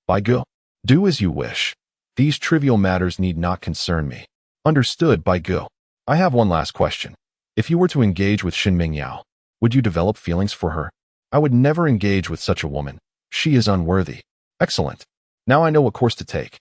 Bai Go. Do as you wish. These trivial matters need not concern me. Understood, Bai Go. I have one last question. If you were to engage with Shin Mingyao, would you develop feelings for her? I would never engage with such a woman. She is unworthy. Excellent. Now I know what course to take.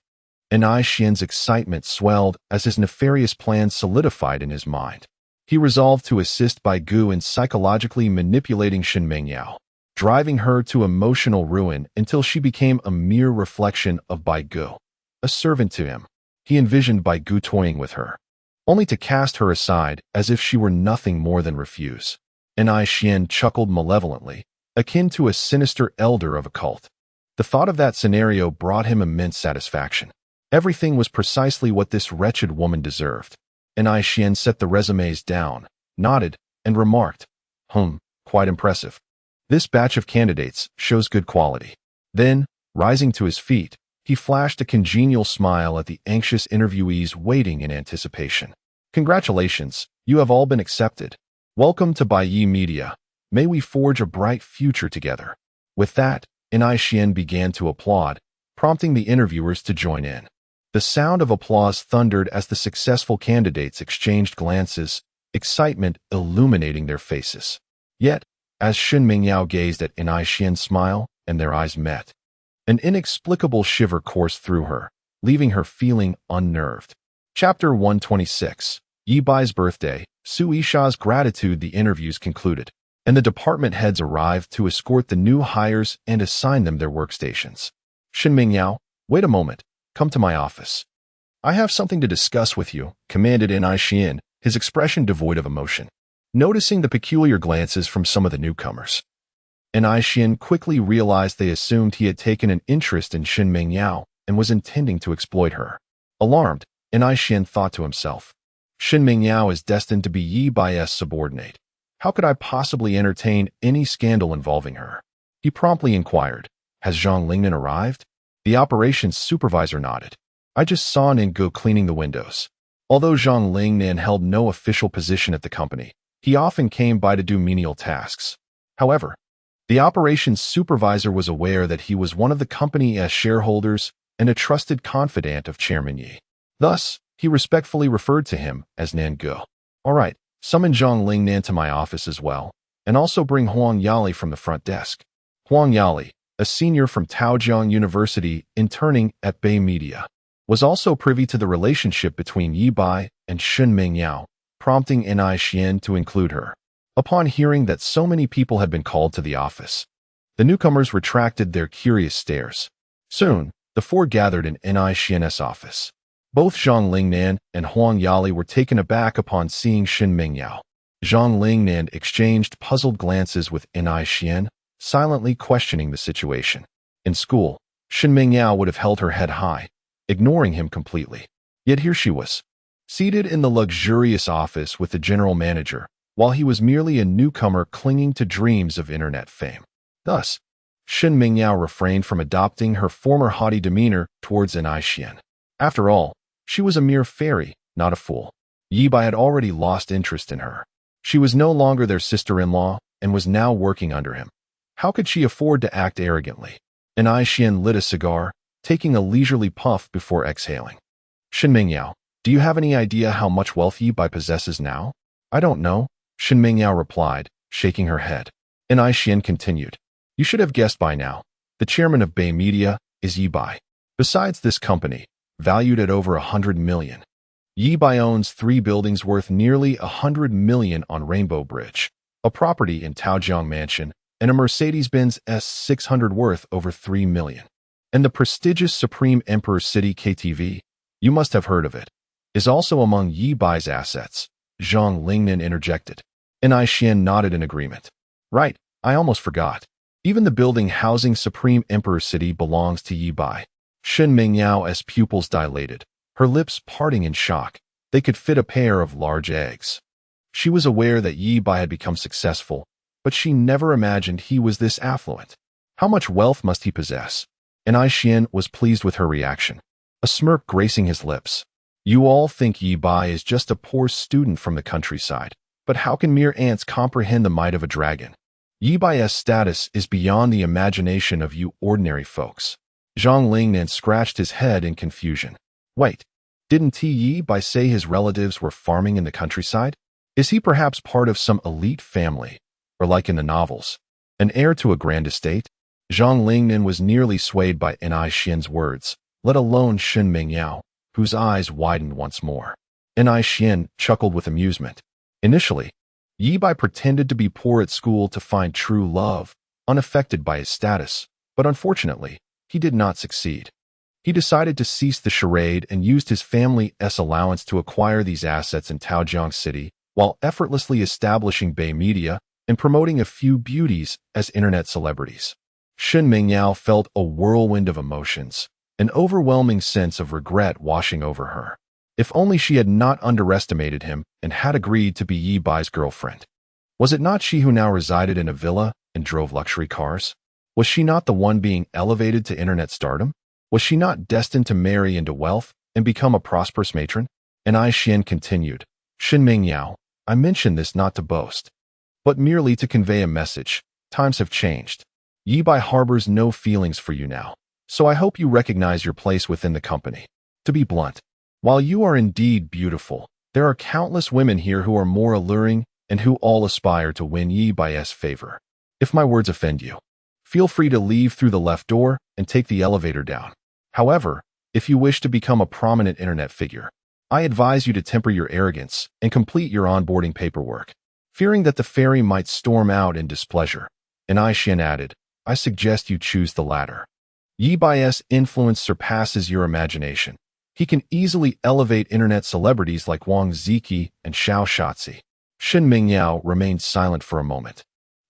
Anai Xian's excitement swelled as his nefarious plans solidified in his mind. He resolved to assist Bai Gu in psychologically manipulating Shin Mingyao, driving her to emotional ruin until she became a mere reflection of Bai Gu, a servant to him. He envisioned Bai Gu toying with her, only to cast her aside as if she were nothing more than refuse. Anai Xian chuckled malevolently, akin to a sinister elder of a cult. The thought of that scenario brought him immense satisfaction. Everything was precisely what this wretched woman deserved. Anai Xian set the resumes down, nodded, and remarked, quite impressive. This batch of candidates shows good quality. Then, rising to his feet, he flashed a congenial smile at the anxious interviewees waiting in anticipation. Congratulations, you have all been accepted. Welcome to Bai Yi Media. May we forge a bright future together. With that, Anai Xian began to applaud, prompting the interviewers to join in. The sound of applause thundered as the successful candidates exchanged glances, excitement illuminating their faces. Yet, as Shin Mingyao gazed at Anai Xian's smile and their eyes met, an inexplicable shiver coursed through her, leaving her feeling unnerved. Chapter 126. Ye Bai's birthday. Su Yisha's gratitude. The interviews concluded, and the department heads arrived to escort the new hires and assign them their workstations. Shin Mingyao, wait a moment. Come to my office. I have something to discuss with you, commanded Anai Xian, his expression devoid of emotion. Noticing the peculiar glances from some of the newcomers, Anai Xian quickly realized they assumed he had taken an interest in Shin Mingyao and was intending to exploit her. Alarmed, Anai Xian thought to himself, Shin Mingyao is destined to be Ye Bai's subordinate. How could I possibly entertain any scandal involving her? He promptly inquired, has Zhang Lingnan arrived? The operations supervisor nodded. I just saw Ningguo cleaning the windows. Although Zhang Lingnan held no official position at the company, he often came by to do menial tasks. However, the operations supervisor was aware that he was one of the company's shareholders and a trusted confidant of Chairman Yi. Thus, he respectfully referred to him as Ningguo. All right, summon Zhang Lingnan to my office as well, and also bring Huang Yali from the front desk. Huang Yali, a senior from Taojiang University interning at Bai Media, was also privy to the relationship between Ye Bai and Shin Mingyao, prompting Anai Xian to include her. Upon hearing that so many people had been called to the office, the newcomers retracted their curious stares. Soon, the four gathered in Anai Xian's office. Both Zhang Lingnan and Huang Yali were taken aback upon seeing Shin Mingyao. Zhang Lingnan exchanged puzzled glances with Anai Xian, silently questioning the situation. In school, Shin Mingyao would have held her head high, ignoring him completely. Yet here she was, seated in the luxurious office with the general manager, while he was merely a newcomer clinging to dreams of internet fame. Thus, Shin Mingyao refrained from adopting her former haughty demeanor towards Anai Xian. After all, she was a mere fairy, not a fool. Ye Bai had already lost interest in her. She was no longer their sister-in-law and was now working under him. How could she afford to act arrogantly? Anai Xian lit a cigar, taking a leisurely puff before exhaling. Shin Mingyao, do you have any idea how much wealth Ye Bai possesses now? I don't know, Shin Mingyao replied, shaking her head. Anai Xian continued. You should have guessed by now. The chairman of Bai Media is Ye Bai. Besides this company, valued at over 100 million, Ye Bai owns 3 buildings worth nearly 100 million on Rainbow Bridge, a property in Taojiang Mansion, and a Mercedes-Benz S600 worth over 3 million. And the prestigious Supreme Emperor City KTV, you must have heard of it, is also among Ye Bai's assets, Zhang Lingnan interjected. Anai Xian nodded in agreement. Right, I almost forgot. Even the building housing Supreme Emperor City belongs to Ye Bai. Shin Mingyao's pupils dilated, her lips parting in shock. They could fit a pair of large eggs. She was aware that Ye Bai had become successful, but she never imagined he was this affluent. How much wealth must he possess? And Xian was pleased with her reaction, a smirk gracing his lips. You all think Ye Bai is just a poor student from the countryside, but how can mere ants comprehend the might of a dragon? Ye Bai's status is beyond the imagination of you ordinary folks. Zhang Lingnan scratched his head in confusion. Wait, didn't Ye Bai say his relatives were farming in the countryside? Is he perhaps part of some elite family, or like in the novels, an heir to a grand estate? Zhang Lingnan was nearly swayed by Xian's words, let alone Shen Mingyao, whose eyes widened once more. Xian chuckled with amusement. Initially, Ye Bai pretended to be poor at school to find true love, unaffected by his status, but unfortunately, he did not succeed. He decided to cease the charade and used his family's allowance to acquire these assets in Taojiang City, while effortlessly establishing Bai Media and promoting a few beauties as internet celebrities. Shen Mingyao felt a whirlwind of emotions, an overwhelming sense of regret washing over her. If only she had not underestimated him and had agreed to be Ye Bai's girlfriend. Was it not she who now resided in a villa and drove luxury cars? Was she not the one being elevated to internet stardom? Was she not destined to marry into wealth and become a prosperous matron? And Xian continued, Shen Mingyao, I mention this not to boast, but merely to convey a message. Times have changed. Ye Bai harbors no feelings for you now, so I hope you recognize your place within the company. To be blunt, while you are indeed beautiful, there are countless women here who are more alluring and who all aspire to win Ye Bai's favor. If my words offend you, feel free to leave through the left door and take the elevator down. However, if you wish to become a prominent internet figure, I advise you to temper your arrogance and complete your onboarding paperwork. Fearing that the fairy might storm out in displeasure, and Xian added, I suggest you choose the latter. Ye Bai's influence surpasses your imagination. He can easily elevate internet celebrities like Wang Ziki and Xiao Shotzi. Shen Mingyao remained silent for a moment.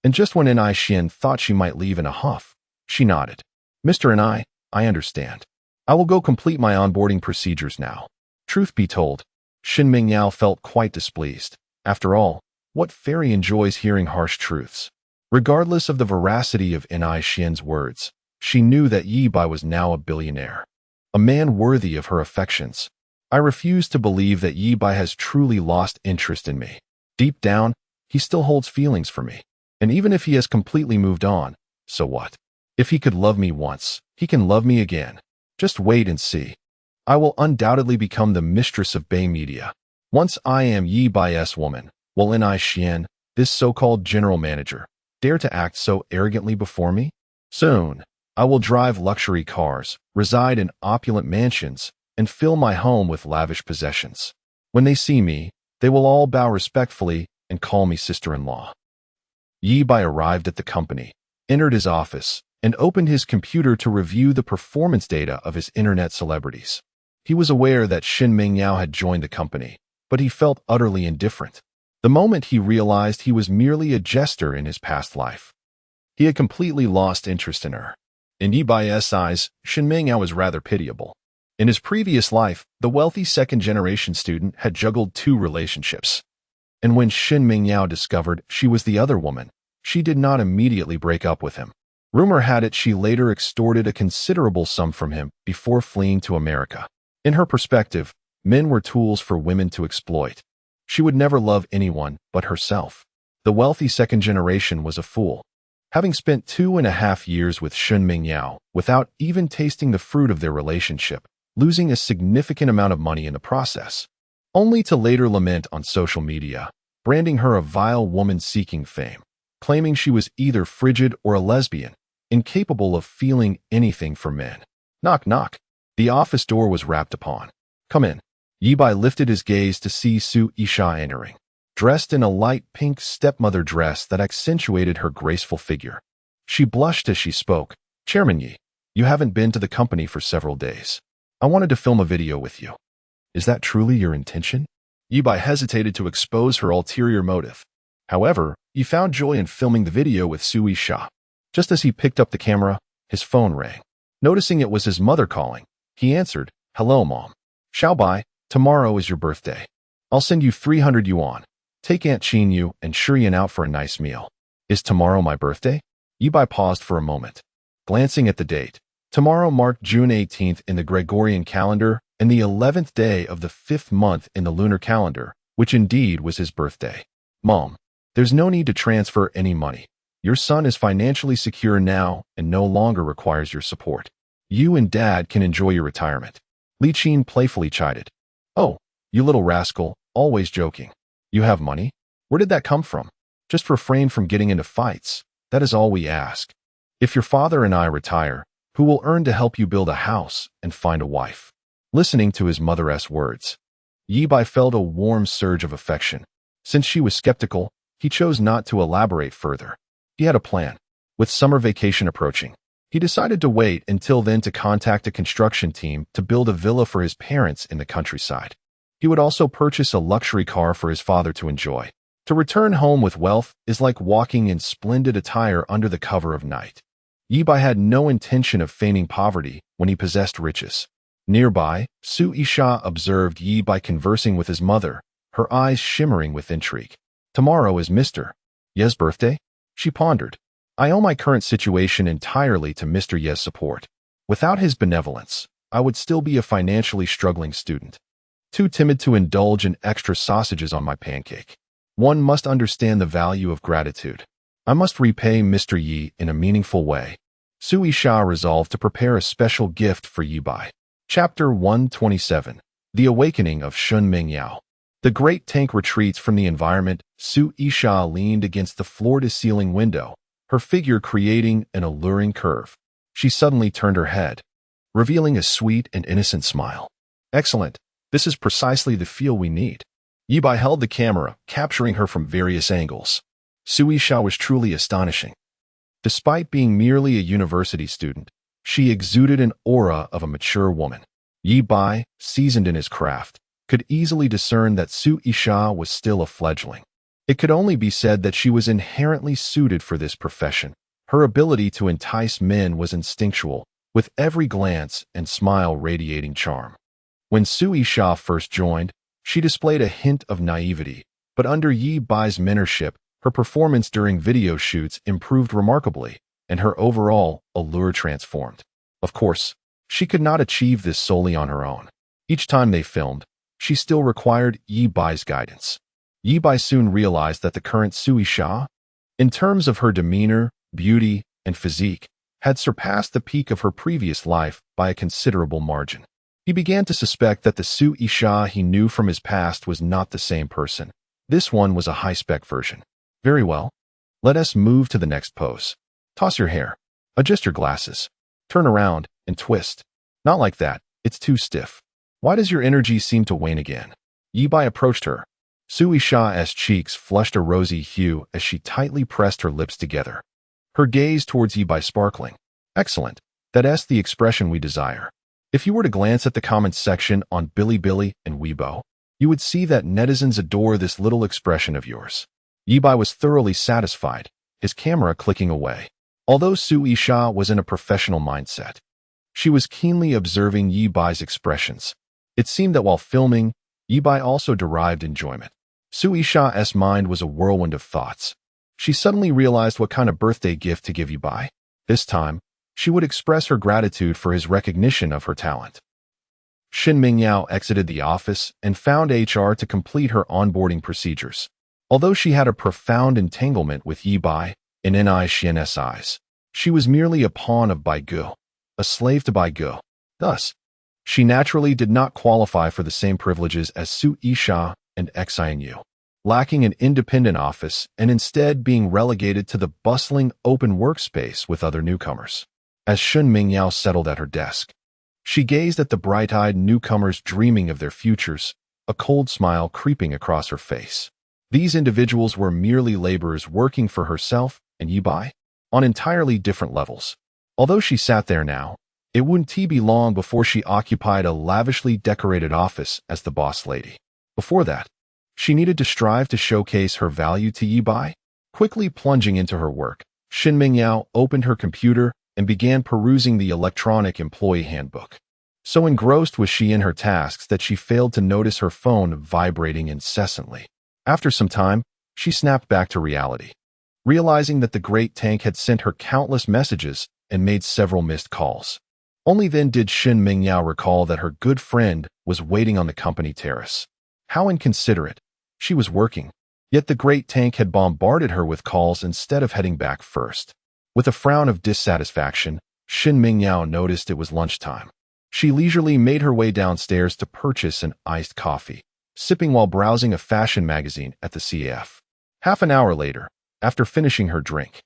And just when Xian thought she might leave in a huff, she nodded. Mr. I understand. I will go complete my onboarding procedures now. Truth be told, Shen Mingyao felt quite displeased. After all, what fairy enjoys hearing harsh truths? Regardless of the veracity of Xian's words, she knew that Ye Bai was now a billionaire, a man worthy of her affections. I refuse to believe that Ye Bai has truly lost interest in me. Deep down, he still holds feelings for me. And even if he has completely moved on, so what? If he could love me once, he can love me again. Just wait and see. I will undoubtedly become the mistress of Bai Media. Once I am Ye Bai's woman, will Xian, this so-called general manager, dare to act so arrogantly before me? Soon, I will drive luxury cars, reside in opulent mansions, and fill my home with lavish possessions. When they see me, they will all bow respectfully and call me sister-in-law. Ye Bai arrived at the company, entered his office, and opened his computer to review the performance data of his internet celebrities. He was aware that Shen Mingyao had joined the company, but he felt utterly indifferent. The moment he realized he was merely a jester in his past life, he had completely lost interest in her. In Ye Bai's eyes, Shen Mingyao was rather pitiable. In his previous life, the wealthy second-generation student had juggled 2 relationships. And when Shen Mingyao discovered she was the other woman, she did not immediately break up with him. Rumor had it she later extorted a considerable sum from him before fleeing to America. In her perspective, men were tools for women to exploit. She would never love anyone but herself. The wealthy second generation was a fool. Having spent 2.5 years with Shen Mingyao without even tasting the fruit of their relationship, losing a significant amount of money in the process, only to later lament on social media, branding her a vile woman seeking fame, claiming she was either frigid or a lesbian, incapable of feeling anything for men. Knock, knock. The office door was rapped upon. Come in. Ye Bai lifted his gaze to see Su Isha entering, dressed in a light pink stepmother dress that accentuated her graceful figure. She blushed as she spoke. Chairman Yi, you haven't been to the company for several days. I wanted to film a video with you. Is that truly your intention? Ye Bai hesitated to expose her ulterior motive. However, he found joy in filming the video with Su Isha. Just as he picked up the camera, his phone rang. Noticing it was his mother calling, he answered, Hello, Mom. Bai, tomorrow is your birthday. I'll send you 300 yuan. Take Aunt Chinyu and Shurian out for a nice meal. Is tomorrow my birthday? Ye Bai paused for a moment, glancing at the date. Tomorrow marked June 18th in the Gregorian calendar and the 11th day of the 5th month in the lunar calendar, which indeed was his birthday. Mom, there's no need to transfer any money. Your son is financially secure now and no longer requires your support. You and Dad can enjoy your retirement. Li Qin playfully chided. Oh, you little rascal, always joking. You have money? Where did that come from? Just refrain from getting into fights. That is all we ask. If your father and I retire, who will earn to help you build a house and find a wife? Listening to his mother's words, Ye Bai felt a warm surge of affection. Since she was skeptical, he chose not to elaborate further. He had a plan. With summer vacation approaching, he decided to wait until then to contact a construction team to build a villa for his parents in the countryside. He would also purchase a luxury car for his father to enjoy. To return home with wealth is like walking in splendid attire under the cover of night. Ye Bai had no intention of feigning poverty when he possessed riches. Nearby, Su Isha observed Ye Bai conversing with his mother, her eyes shimmering with intrigue. Tomorrow is Mr. Ye's birthday? She pondered. I owe my current situation entirely to Mr. Ye's support. Without his benevolence, I would still be a financially struggling student. Too timid to indulge in extra sausages on my pancake. One must understand the value of gratitude. I must repay Mr. Yi in a meaningful way. Su Isha resolved to prepare a special gift for Ye Bai. Chapter 127. The Awakening of Shun Mingyao. The great tank retreats from the environment. Su Isha leaned against the floor-to-ceiling window, her figure creating an alluring curve. She suddenly turned her head, revealing a sweet and innocent smile. Excellent. This is precisely the feel we need. Ye Bai held the camera, capturing her from various angles. Su Isha was truly astonishing. Despite being merely a university student, she exuded an aura of a mature woman. Ye Bai, seasoned in his craft, could easily discern that Su Isha was still a fledgling. It could only be said that she was inherently suited for this profession. Her ability to entice men was instinctual, with every glance and smile radiating charm. When Su Isha first joined, she displayed a hint of naivety, but under Ye Bai's mentorship, her performance during video shoots improved remarkably, and her overall allure transformed. Of course, she could not achieve this solely on her own. Each time they filmed, she still required Ye Bai's guidance. Ye Bai soon realized that the current Su Isha, in terms of her demeanor, beauty, and physique, had surpassed the peak of her previous life by a considerable margin. He began to suspect that the Su Isha he knew from his past was not the same person. This one was a high-spec version. Very well. Let us move to the next pose. Toss your hair. Adjust your glasses. Turn around and twist. Not like that. It's too stiff. Why does your energy seem to wane again? Ye Bai approached her. Su Isha's cheeks flushed a rosy hue as she tightly pressed her lips together. Her gaze towards Ye Bai sparkling. Excellent. That's the expression we desire. If you were to glance at the comments section on Bilibili and Weibo, you would see that netizens adore this little expression of yours. Ye Bai was thoroughly satisfied, his camera clicking away. Although Su Isha was in a professional mindset, she was keenly observing Ye Bai's expressions. It seemed that while filming, Ye Bai also derived enjoyment. Su Isha's mind was a whirlwind of thoughts. She suddenly realized what kind of birthday gift to give Ye Bai. This time, she would express her gratitude for his recognition of her talent. Shin Mingyao exited the office and found HR to complete her onboarding procedures. Although she had a profound entanglement with Ye Bai, in Shin's eyes, she was merely a pawn of Bai Gu, a slave to Bai Gu. Thus, she naturally did not qualify for the same privileges as Su Isha and Xianyu, lacking an independent office and instead being relegated to the bustling open workspace with other newcomers. As Shun Mingyao settled at her desk, she gazed at the bright-eyed newcomers dreaming of their futures, a cold smile creeping across her face. These individuals were merely laborers working for herself and Ye Bai on entirely different levels. Although she sat there now, it wouldn't be long before she occupied a lavishly decorated office as the boss lady. Before that, she needed to strive to showcase her value to Ye Bai. Quickly plunging into her work, Shin Mingyao opened her computer and began perusing the electronic employee handbook. So engrossed was she in her tasks that she failed to notice her phone vibrating incessantly. After some time, she snapped back to reality, realizing that the great tank had sent her countless messages and made several missed calls. Only then did Shin Mingyao recall that her good friend was waiting on the company terrace. How inconsiderate. She was working, yet the great tank had bombarded her with calls instead of heading back first. With a frown of dissatisfaction, Shin Mingyao noticed it was lunchtime. She leisurely made her way downstairs to purchase an iced coffee, sipping while browsing a fashion magazine at the CF. Half an hour later, after finishing her drink,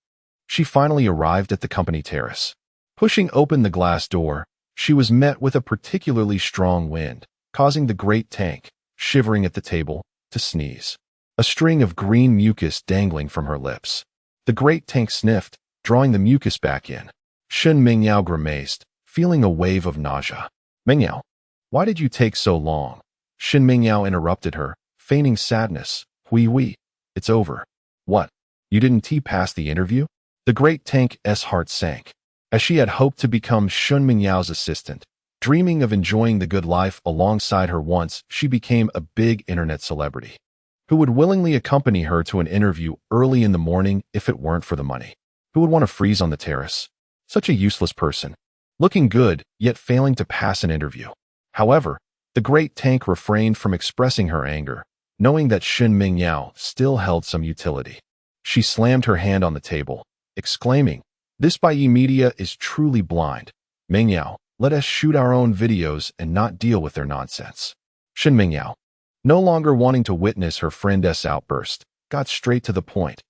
she finally arrived at the company terrace. Pushing open the glass door, she was met with a particularly strong wind, causing the great tank, shivering at the table, to sneeze. A string of green mucus dangling from her lips. The great tank sniffed, drawing the mucus back in. Shin Mingyao grimaced, feeling a wave of nausea. "Mingyao, why did you take so long?" Shin Mingyao interrupted her, feigning sadness. "Hui, it's over." "What? You didn't pass the interview?" The great tank's heart sank. As she had hoped to become Shin Mingyao's assistant, dreaming of enjoying the good life alongside her once she became a big internet celebrity, who would willingly accompany her to an interview early in the morning if it weren't for the money. Who would want to freeze on the terrace? Such a useless person, looking good, yet failing to pass an interview. However, the great tank refrained from expressing her anger, knowing that Shin Mingyao still held some utility. She slammed her hand on the table, exclaiming, "This Bai media is truly blind. Mingyao, let us shoot our own videos and not deal with their nonsense." Shin Mingyao, no longer wanting to witness her friend's outburst, got straight to the point.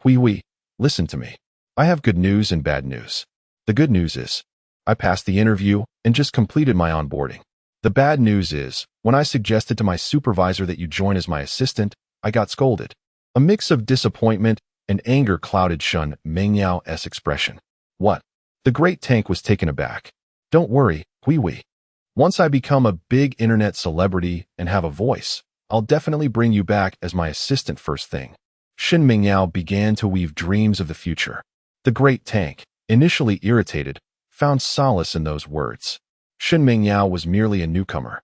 "Hui, listen to me. I have good news and bad news. The good news is, I passed the interview and just completed my onboarding. The bad news is, when I suggested to my supervisor that you join as my assistant, I got scolded." A mix of disappointment and anger clouded Shin Mingyao's expression. "What?" The great tank was taken aback. "Don't worry, Hui. Once I become a big internet celebrity and have a voice, I'll definitely bring you back as my assistant first thing." Shin Mingyao began to weave dreams of the future. The great tank, initially irritated, found solace in those words. Shin Mingyao was merely a newcomer,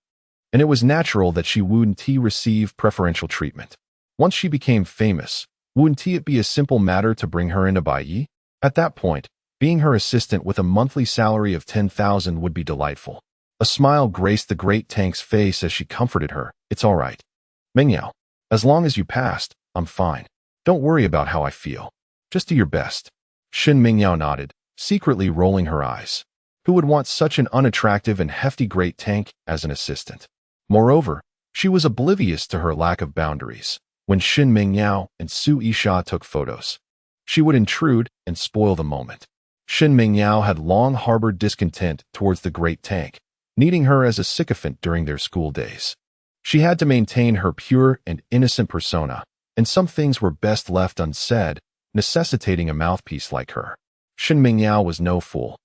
and it was natural that she wouldn't receive preferential treatment. Once she became famous, wouldn't it be a simple matter to bring her into Bai? At that point, being her assistant with a monthly salary of 10,000 would be delightful. A smile graced the great tank's face as she comforted her. "It's all right, Mingyao. As long as you passed, I'm fine. Don't worry about how I feel. Just do your best." Shin Mingyao nodded, secretly rolling her eyes. Who would want such an unattractive and hefty great tank as an assistant? Moreover, she was oblivious to her lack of boundaries. When Shin Mingyao and Su Yisha took photos, she would intrude and spoil the moment. Shin Mingyao had long harbored discontent towards the great tank, needing her as a sycophant during their school days. She had to maintain her pure and innocent persona, and some things were best left unsaid, necessitating a mouthpiece like her. Shin Mingyao was no fool.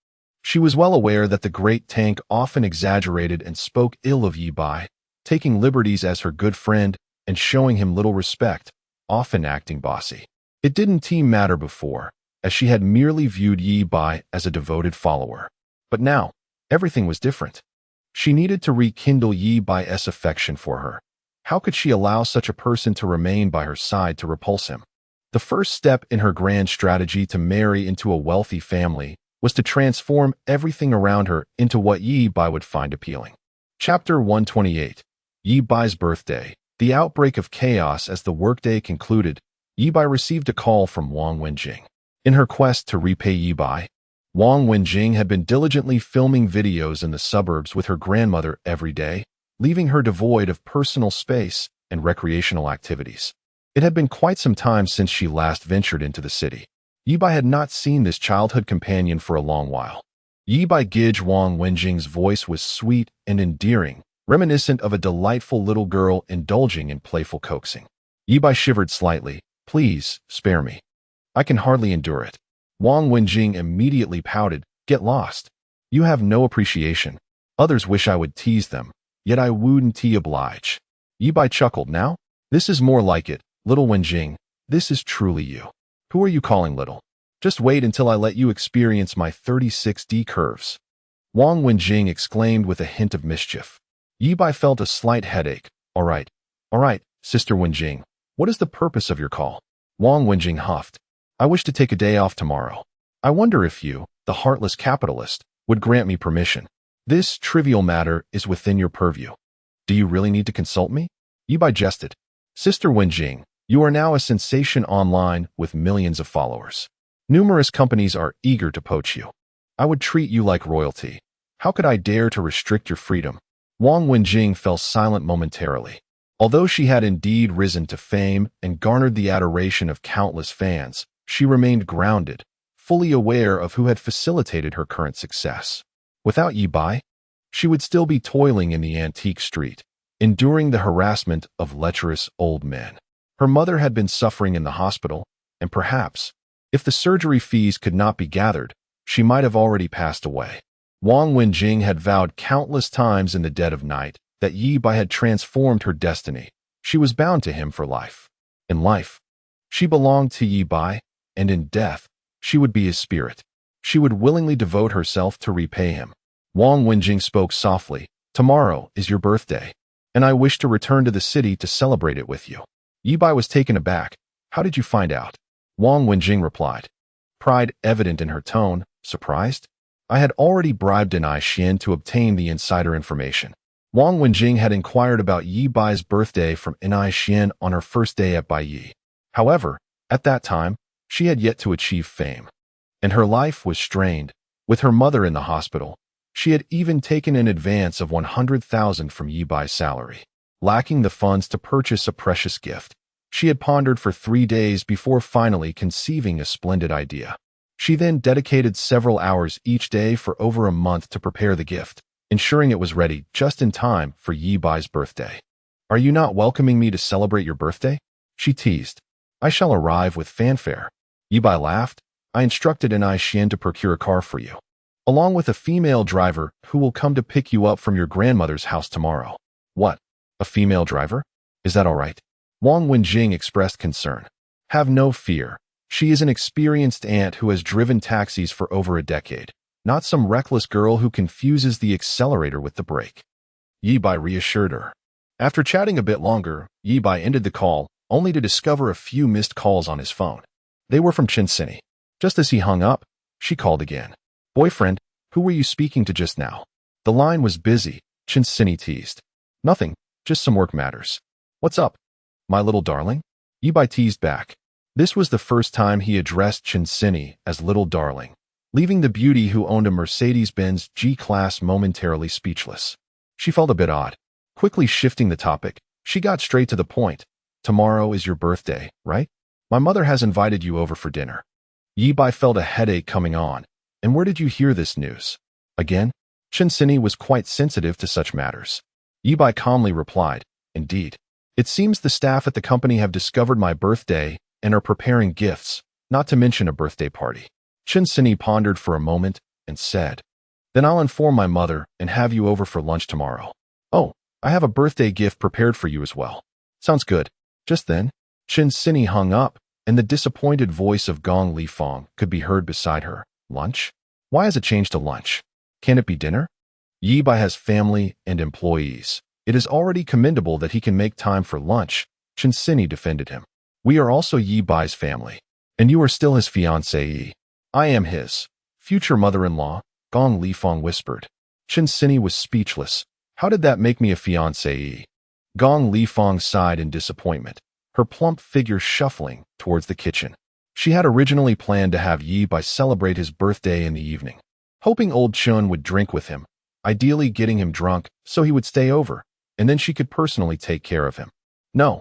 She was well aware that the great tank often exaggerated and spoke ill of Ye Bai, taking liberties as her good friend and showing him little respect, often acting bossy. It didn't matter before, as she had merely viewed Ye Bai as a devoted follower. But now, everything was different. She needed to rekindle Ye Bai's affection for her. How could she allow such a person to remain by her side to repulse him? The first step in her grand strategy to marry into a wealthy family was to transform everything around her into what Ye Bai would find appealing. Chapter 128. Ye Bai's birthday. The outbreak of chaos. As the workday concluded, Ye Bai received a call from Wang Wenjing. In her quest to repay Ye Bai, Wang Wenjing had been diligently filming videos in the suburbs with her grandmother every day, leaving her devoid of personal space and recreational activities. It had been quite some time since she last ventured into the city. Ye Bai had not seen this childhood companion for a long while. Ye Bai Gij Wang Wenjing's voice was sweet and endearing, reminiscent of a delightful little girl indulging in playful coaxing. Ye Bai shivered slightly. "Please, spare me. I can hardly endure it." Wang Wenjing immediately pouted. "Get lost. You have no appreciation. Others wish I would tease them, yet I wouldn't oblige." Ye Bai chuckled. "Now? This is more like it, little Wenjing. This is truly you. Who are you calling little? Just wait until I let you experience my 36D curves." Wang Wenjing exclaimed with a hint of mischief. Ye Bai felt a slight headache. All right, Sister Wenjing. What is the purpose of your call? Wang Wenjing huffed. I wish to take a day off tomorrow. I wonder if you, the heartless capitalist, would grant me permission. This trivial matter is within your purview. Do you really need to consult me? Ye Bai jested. Sister Wenjing, you are now a sensation online with millions of followers. Numerous companies are eager to poach you. I would treat you like royalty. How could I dare to restrict your freedom? Wang Wenjing fell silent momentarily. Although she had indeed risen to fame and garnered the adoration of countless fans, she remained grounded, fully aware of who had facilitated her current success. Without Ye Bai, she would still be toiling in the antique street, enduring the harassment of lecherous old men. Her mother had been suffering in the hospital, and perhaps, if the surgery fees could not be gathered, she might have already passed away. Wang Wenjing had vowed countless times in the dead of night that Ye Bai had transformed her destiny. She was bound to him for life. In life, she belonged to Ye Bai, and in death, she would be his spirit. She would willingly devote herself to repay him. Wang Wenjing spoke softly. Tomorrow is your birthday, and I wish to return to the city to celebrate it with you. Ye Bai was taken aback. How did you find out? Wang Wenjing replied, pride evident in her tone. Surprised? I had already bribed Anai Xian to obtain the insider information. Wang Wenjing had inquired about Ye Bai's birthday from Anai Xian on her first day at Bai Yi. However, at that time, she had yet to achieve fame, and her life was strained. With her mother in the hospital, she had even taken an advance of 100,000 from Ye Bai's salary. Lacking the funds to purchase a precious gift, she had pondered for 3 days before finally conceiving a splendid idea. She then dedicated several hours each day for over a month to prepare the gift, ensuring it was ready just in time for Ye Bai's birthday. Are you not welcoming me to celebrate your birthday? She teased. I shall arrive with fanfare. Ye Bai laughed. I instructed Anai Xian to procure a car for you, along with a female driver who will come to pick you up from your grandmother's house tomorrow. What? A female driver? Is that all right? Wang Wenjing expressed concern. Have no fear. She is an experienced aunt who has driven taxis for over a decade, not some reckless girl who confuses the accelerator with the brake. Ye Bai reassured her. After chatting a bit longer, Ye Bai ended the call, only to discover a few missed calls on his phone. They were from Chinsini. Just as he hung up, she called again. Boyfriend, who were you speaking to just now? The line was busy, Chinsini teased. Nothing, just some work matters. What's up? My little darling? Ye Bai teased back. This was the first time he addressed Chinsini as little darling, leaving the beauty who owned a Mercedes-Benz G-Class momentarily speechless. She felt a bit odd. Quickly shifting the topic, she got straight to the point. Tomorrow is your birthday, right? My mother has invited you over for dinner. Ye Bai felt a headache coming on. And where did you hear this news? Again? Chinsini was quite sensitive to such matters. Ye Bai calmly replied, Indeed. It seems the staff at the company have discovered my birthday and are preparing gifts, not to mention a birthday party. Chinsini pondered for a moment and said, Then I'll inform my mother and have you over for lunch tomorrow. Oh, I have a birthday gift prepared for you as well. Sounds good. Just then, Chinsini hung up, and the disappointed voice of Gong Lifang could be heard beside her. Lunch? Why has it changed to lunch? Can it be dinner? Ye Bai has family and employees. It is already commendable that he can make time for lunch, Chinsini defended him. We are also Ye Bai's family, and you are still his fiancée. I am his future mother-in-law, Gong Lifang whispered. Chinsini was speechless. How did that make me a fiancée? Gong Lifang sighed in disappointment, her plump figure shuffling towards the kitchen. She had originally planned to have Ye Bai celebrate his birthday in the evening, hoping old Chun would drink with him, ideally getting him drunk so he would stay over, and then she could personally take care of him. No.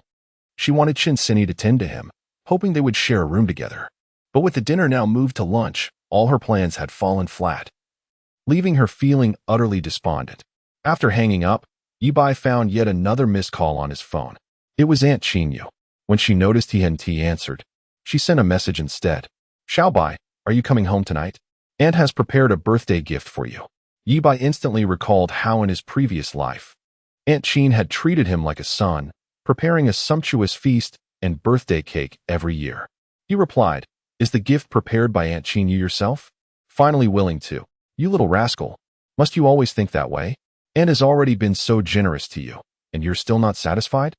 She wanted Chinsini to tend to him, hoping they would share a room together. But with the dinner now moved to lunch, all her plans had fallen flat, leaving her feeling utterly despondent. After hanging up, Ye Bai found yet another missed call on his phone. It was Aunt Chinyu. When she noticed he hadn't answered, she sent a message instead. Xiao Bai, are you coming home tonight? Aunt has prepared a birthday gift for you. Ye Bai instantly recalled how in his previous life, Aunt Chin had treated him like a son, preparing a sumptuous feast and birthday cake every year. He replied, Is the gift prepared by Aunt Chin you yourself? Finally willing to. You little rascal. Must you always think that way? Aunt has already been so generous to you, and you're still not satisfied?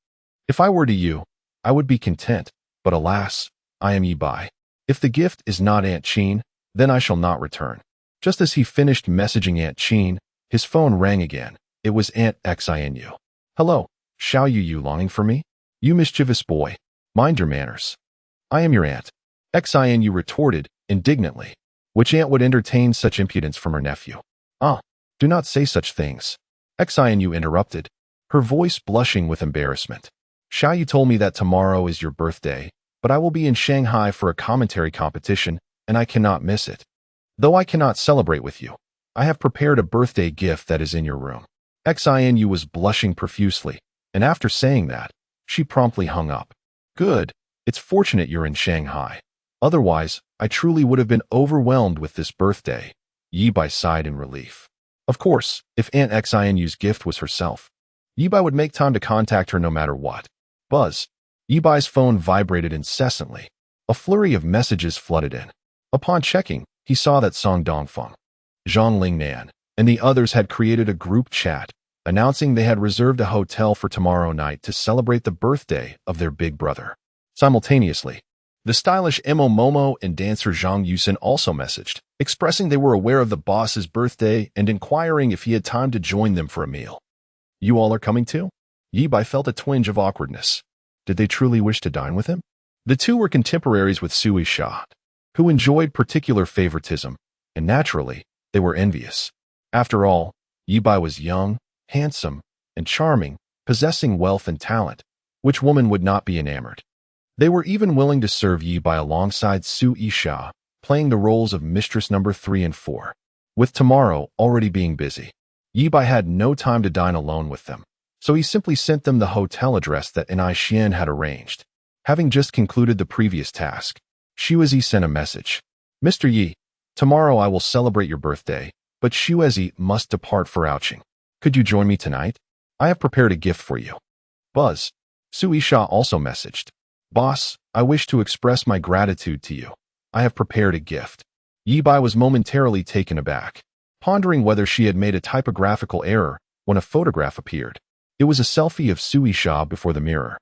If I were to you, I would be content, but alas, I am Ye Bai. If the gift is not Aunt Chin, then I shall not return. Just as he finished messaging Aunt Chin, his phone rang again. It was Aunt Xinu. Hello, Xiao you longing for me? You mischievous boy. Mind your manners. I am your aunt. Xinu retorted indignantly. Which aunt would entertain such impudence from her nephew? Ah, do not say such things. Xinu interrupted, her voice blushing with embarrassment. Xiao Yu told me that tomorrow is your birthday, but I will be in Shanghai for a commentary competition, and I cannot miss it. Though I cannot celebrate with you, I have prepared a birthday gift that is in your room. Xinu was blushing profusely, and after saying that, she promptly hung up. Good, it's fortunate you're in Shanghai. Otherwise, I truly would have been overwhelmed with this birthday. Ye Bai sighed in relief. Of course, if Aunt Xinu's gift was herself, Ye Bai would make time to contact her no matter what. Buzz. Ye Bai's phone vibrated incessantly. A flurry of messages flooded in. Upon checking, he saw that Song Dongfeng, Zhang Lingnan, and the others had created a group chat, announcing they had reserved a hotel for tomorrow night to celebrate the birthday of their big brother. Simultaneously, the stylish Emo Momo and dancer Zhang Yusen also messaged, expressing they were aware of the boss's birthday and inquiring if he had time to join them for a meal. You all are coming too? Ye Bai felt a twinge of awkwardness. Did they truly wish to dine with him? The two were contemporaries with Sui Sha, who enjoyed particular favoritism, and naturally, they were envious. After all, Ye Bai was young, handsome, and charming, possessing wealth and talent. Which woman would not be enamored? They were even willing to serve Ye Bai alongside Sui Sha, playing the roles of mistress number 3 and 4. With tomorrow already being busy, Ye Bai had no time to dine alone with them, so he simply sent them the hotel address that Anai Xian had arranged. Having just concluded the previous task, Shuizi sent a message. Mr. Yi, tomorrow I will celebrate your birthday, but Shuizi must depart for Ouching. Could you join me tonight? I have prepared a gift for you. Buzz. Sui Sha also messaged. Boss, I wish to express my gratitude to you. I have prepared a gift. Ye Bai was momentarily taken aback, pondering whether she had made a typographical error when a photograph appeared. It was a selfie of Sui Sha before the mirror,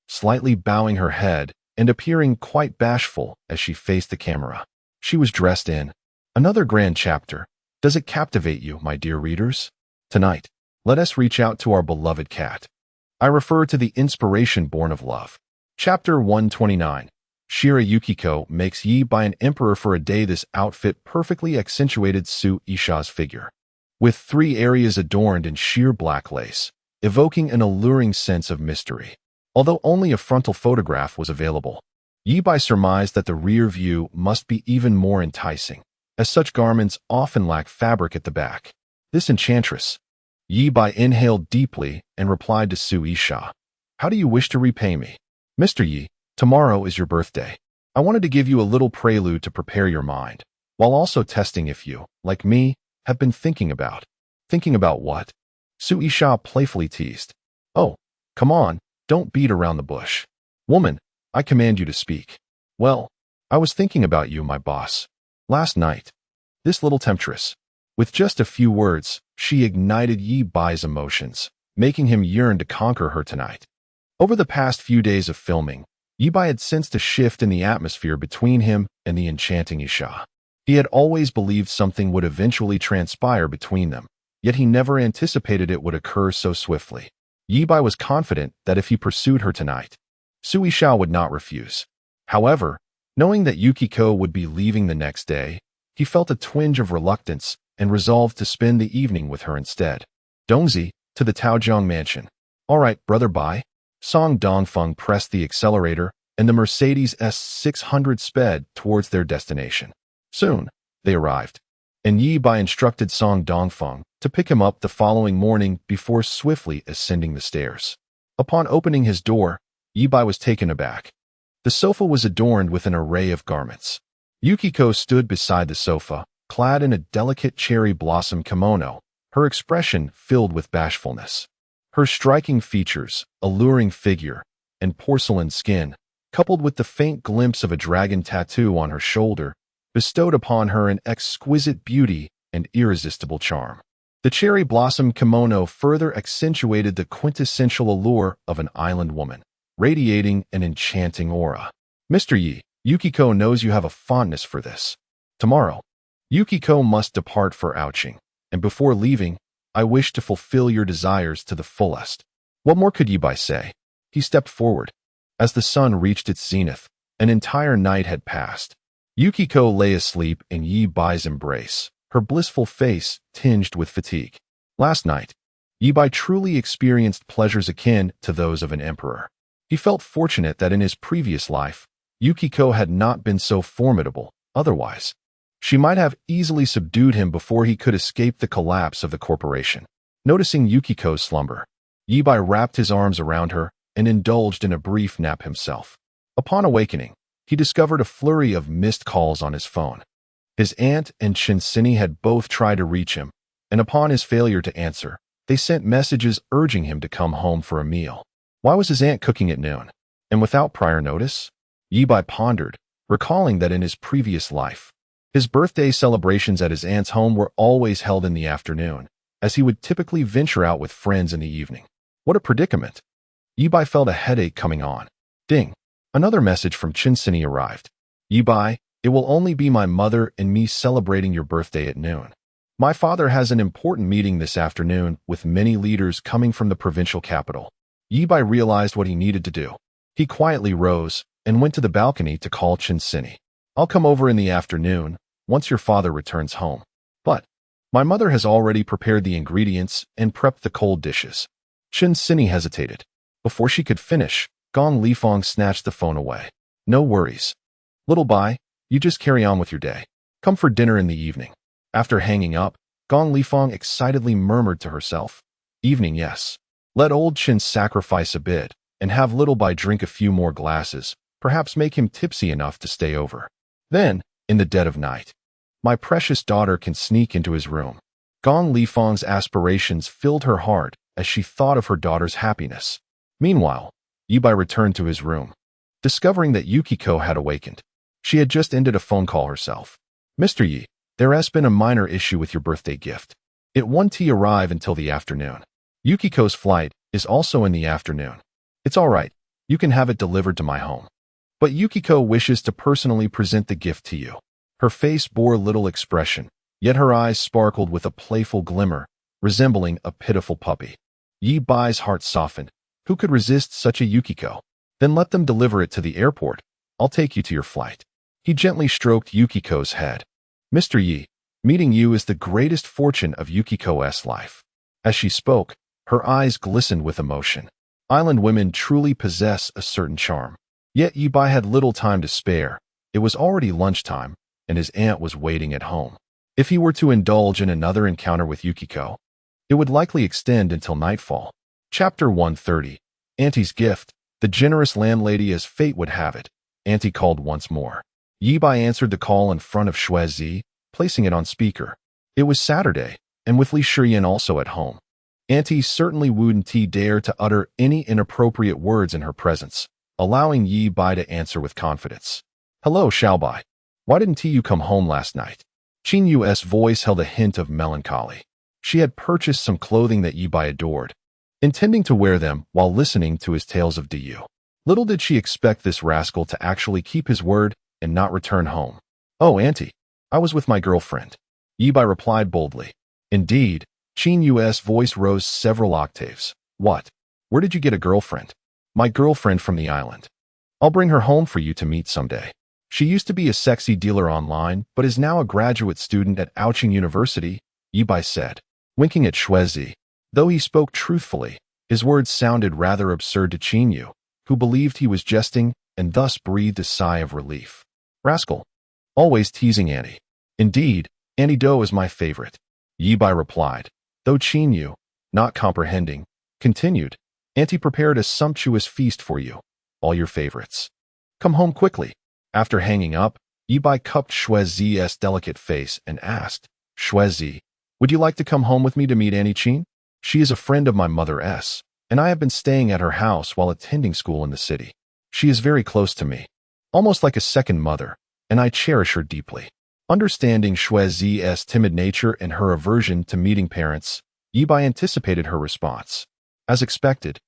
slightly bowing her head and appearing quite bashful as she faced the camera. She was dressed in another grand chapter. Does it captivate you, my dear readers? Tonight, let us reach out to our beloved cat. I refer to the inspiration born of love. Chapter 129. Shira Yukiko makes Ye Bai an emperor for a day. This outfit perfectly accentuated Su Isha's figure, with 3 areas adorned in sheer black lace, evoking an alluring sense of mystery. Although only a frontal photograph was available, Ye Bai surmised that the rear view must be even more enticing, as such garments often lack fabric at the back. This enchantress. Ye Bai inhaled deeply and replied to Su Isha. How do you wish to repay me? Mr. Yi, tomorrow is your birthday. I wanted to give you a little prelude to prepare your mind, while also testing if you, like me, have been thinking about. Thinking about what? Su Isha playfully teased. Oh, come on, don't beat around the bush. Woman, I command you to speak. Well, I was thinking about you, my boss. Last night. This little temptress. With just a few words, she ignited Ye Bai's emotions, making him yearn to conquer her tonight. Over the past few days of filming, Ye Bai had sensed a shift in the atmosphere between him and the enchanting Isha. He had always believed something would eventually transpire between them, yet he never anticipated it would occur so swiftly. Ye Bai was confident that if he pursued her tonight, Su Isha would not refuse. However, knowing that Yukiko would be leaving the next day, he felt a twinge of reluctance and resolved to spend the evening with her instead. Dongzi, to the Taojiang mansion. All right, Brother Bai. Song Dongfeng pressed the accelerator, and the Mercedes S600 sped towards their destination. Soon, they arrived, and Ye Bai instructed Song Dongfeng to pick him up the following morning before swiftly ascending the stairs. Upon opening his door, Ye Bai was taken aback. The sofa was adorned with an array of garments. Yukiko stood beside the sofa, clad in a delicate cherry blossom kimono, her expression filled with bashfulness. Her striking features, alluring figure, and porcelain skin, coupled with the faint glimpse of a dragon tattoo on her shoulder, bestowed upon her an exquisite beauty and irresistible charm. The cherry blossom kimono further accentuated the quintessential allure of an island woman, radiating an enchanting aura. Mr. Ye, Yukiko knows you have a fondness for this. Tomorrow, Yukiko must depart for ouching, and before leaving, I wish to fulfill your desires to the fullest. What more could Ye Bai say? He stepped forward. As the sun reached its zenith, an entire night had passed. Yukiko lay asleep in Ye Bai's embrace, her blissful face tinged with fatigue. Last night, Ye Bai truly experienced pleasures akin to those of an emperor. He felt fortunate that in his previous life, Yukiko had not been so formidable. Otherwise, she might have easily subdued him before he could escape the collapse of the corporation. Noticing Yukiko's slumber, Ye Bai wrapped his arms around her and indulged in a brief nap himself. Upon awakening, he discovered a flurry of missed calls on his phone. His aunt and Shinsini had both tried to reach him, and upon his failure to answer, they sent messages urging him to come home for a meal. Why was his aunt cooking at noon? And without prior notice? Ye Bai pondered, recalling that in his previous life, his birthday celebrations at his aunt's home were always held in the afternoon, as he would typically venture out with friends in the evening. What a predicament! Ye Bai felt a headache coming on. Ding! Another message from Shinsini arrived. Ye Bai, it will only be my mother and me celebrating your birthday at noon. My father has an important meeting this afternoon with many leaders coming from the provincial capital. Ye Bai realized what he needed to do. He quietly rose and went to the balcony to call Shinsini. I'll come over in the afternoon, once your father returns home. But my mother has already prepared the ingredients and prepped the cold dishes. Shinsini hesitated. Before she could finish, Gong Lifeng snatched the phone away. No worries. Little Bai, you just carry on with your day. Come for dinner in the evening. After hanging up, Gong Lifeng excitedly murmured to herself, evening, yes. Let old Chin sacrifice a bit, and have Little Bai drink a few more glasses, perhaps make him tipsy enough to stay over. Then, in the dead of night, my precious daughter can sneak into his room. Gong Lifeng's aspirations filled her heart as she thought of her daughter's happiness. Meanwhile, Ye Bai returned to his room. Discovering that Yukiko had awakened, she had just ended a phone call herself. Mr. Ye, there has been a minor issue with your birthday gift. It won't arrive until the afternoon. Yukiko's flight is also in the afternoon. It's all right. You can have it delivered to my home. But Yukiko wishes to personally present the gift to you. Her face bore little expression, yet her eyes sparkled with a playful glimmer, resembling a pitiful puppy. Ye Bai's heart softened. Who could resist such a Yukiko? Then let them deliver it to the airport. I'll take you to your flight. He gently stroked Yukiko's head. Mr. Ye, meeting you is the greatest fortune of Yukiko's life. As she spoke, her eyes glistened with emotion. Island women truly possess a certain charm. Yet Ye Bai had little time to spare. It was already lunchtime, and his aunt was waiting at home. If he were to indulge in another encounter with Yukiko, it would likely extend until nightfall. Chapter 130. Auntie's Gift. The generous landlady as fate would have it. Auntie called once more. Ye Bai answered the call in front of Shuizi, placing it on speaker. It was Saturday, and with Li Shiyan also at home. Auntie certainly wouldn't dare to utter any inappropriate words in her presence, allowing Ye Bai to answer with confidence. Hello, Bai. Why didn't you come home last night? Qin Yu's voice held a hint of melancholy. She had purchased some clothing that Ye Bai adored, intending to wear them while listening to his tales of Diyu. Little did she expect this rascal to actually keep his word and not return home. Oh, Auntie, I was with my girlfriend. Ye Bai replied boldly. Indeed, Qin Yu's voice rose several octaves. What? Where did you get a girlfriend? My girlfriend from the island. I'll bring her home for you to meet someday. She used to be a sexy dealer online, but is now a graduate student at Ouching University, Ye Bai said, winking at Shuizi. Though he spoke truthfully, his words sounded rather absurd to Qin Yu, who believed he was jesting and thus breathed a sigh of relief. Rascal. Always teasing Auntie. Indeed, Auntie Do is my favorite, Ye Bai replied, though Qin Yu, not comprehending, continued, Auntie prepared a sumptuous feast for you, all your favorites. Come home quickly. After hanging up, Ye Bai cupped Shuizi's delicate face and asked, Shuizi, would you like to come home with me to meet Auntie Qin? She is a friend of my mother's, and I have been staying at her house while attending school in the city. She is very close to me, almost like a second mother, and I cherish her deeply. Understanding Shuizi's timid nature and her aversion to meeting parents, Ye Bai anticipated her response. As expected,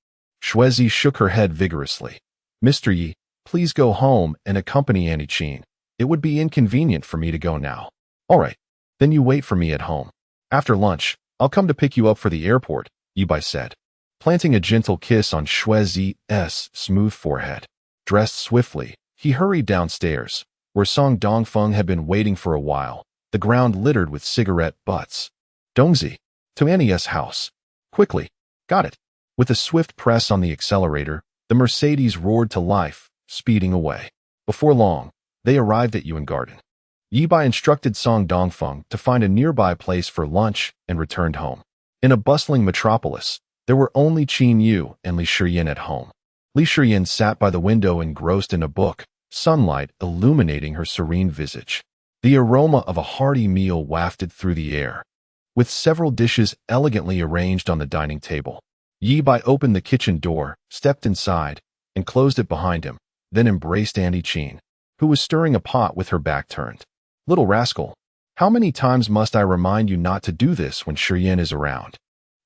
Shuezi shook her head vigorously. Mr. Yi, please go home and accompany Annie Chin. It would be inconvenient for me to go now. All right, then you wait for me at home. After lunch, I'll come to pick you up for the airport, Ye Bai said, planting a gentle kiss on Shuezi's smooth forehead. Dressed swiftly, he hurried downstairs, where Song Dongfeng had been waiting for a while, the ground littered with cigarette butts. Dongzi, to Annie's house. Quickly. Got it. With a swift press on the accelerator, the Mercedes roared to life, speeding away. Before long, they arrived at Yuan Garden. Ye Bai instructed Song Dongfeng to find a nearby place for lunch and returned home. In a bustling metropolis, there were only Qin Yu and Li Shiyin at home. Li Shiyin sat by the window engrossed in a book, sunlight illuminating her serene visage. The aroma of a hearty meal wafted through the air. With several dishes elegantly arranged on the dining table, Ye Bai opened the kitchen door, stepped inside, and closed it behind him, then embraced Annie Chin, who was stirring a pot with her back turned. Little rascal, how many times must I remind you not to do this when Shiyin is around?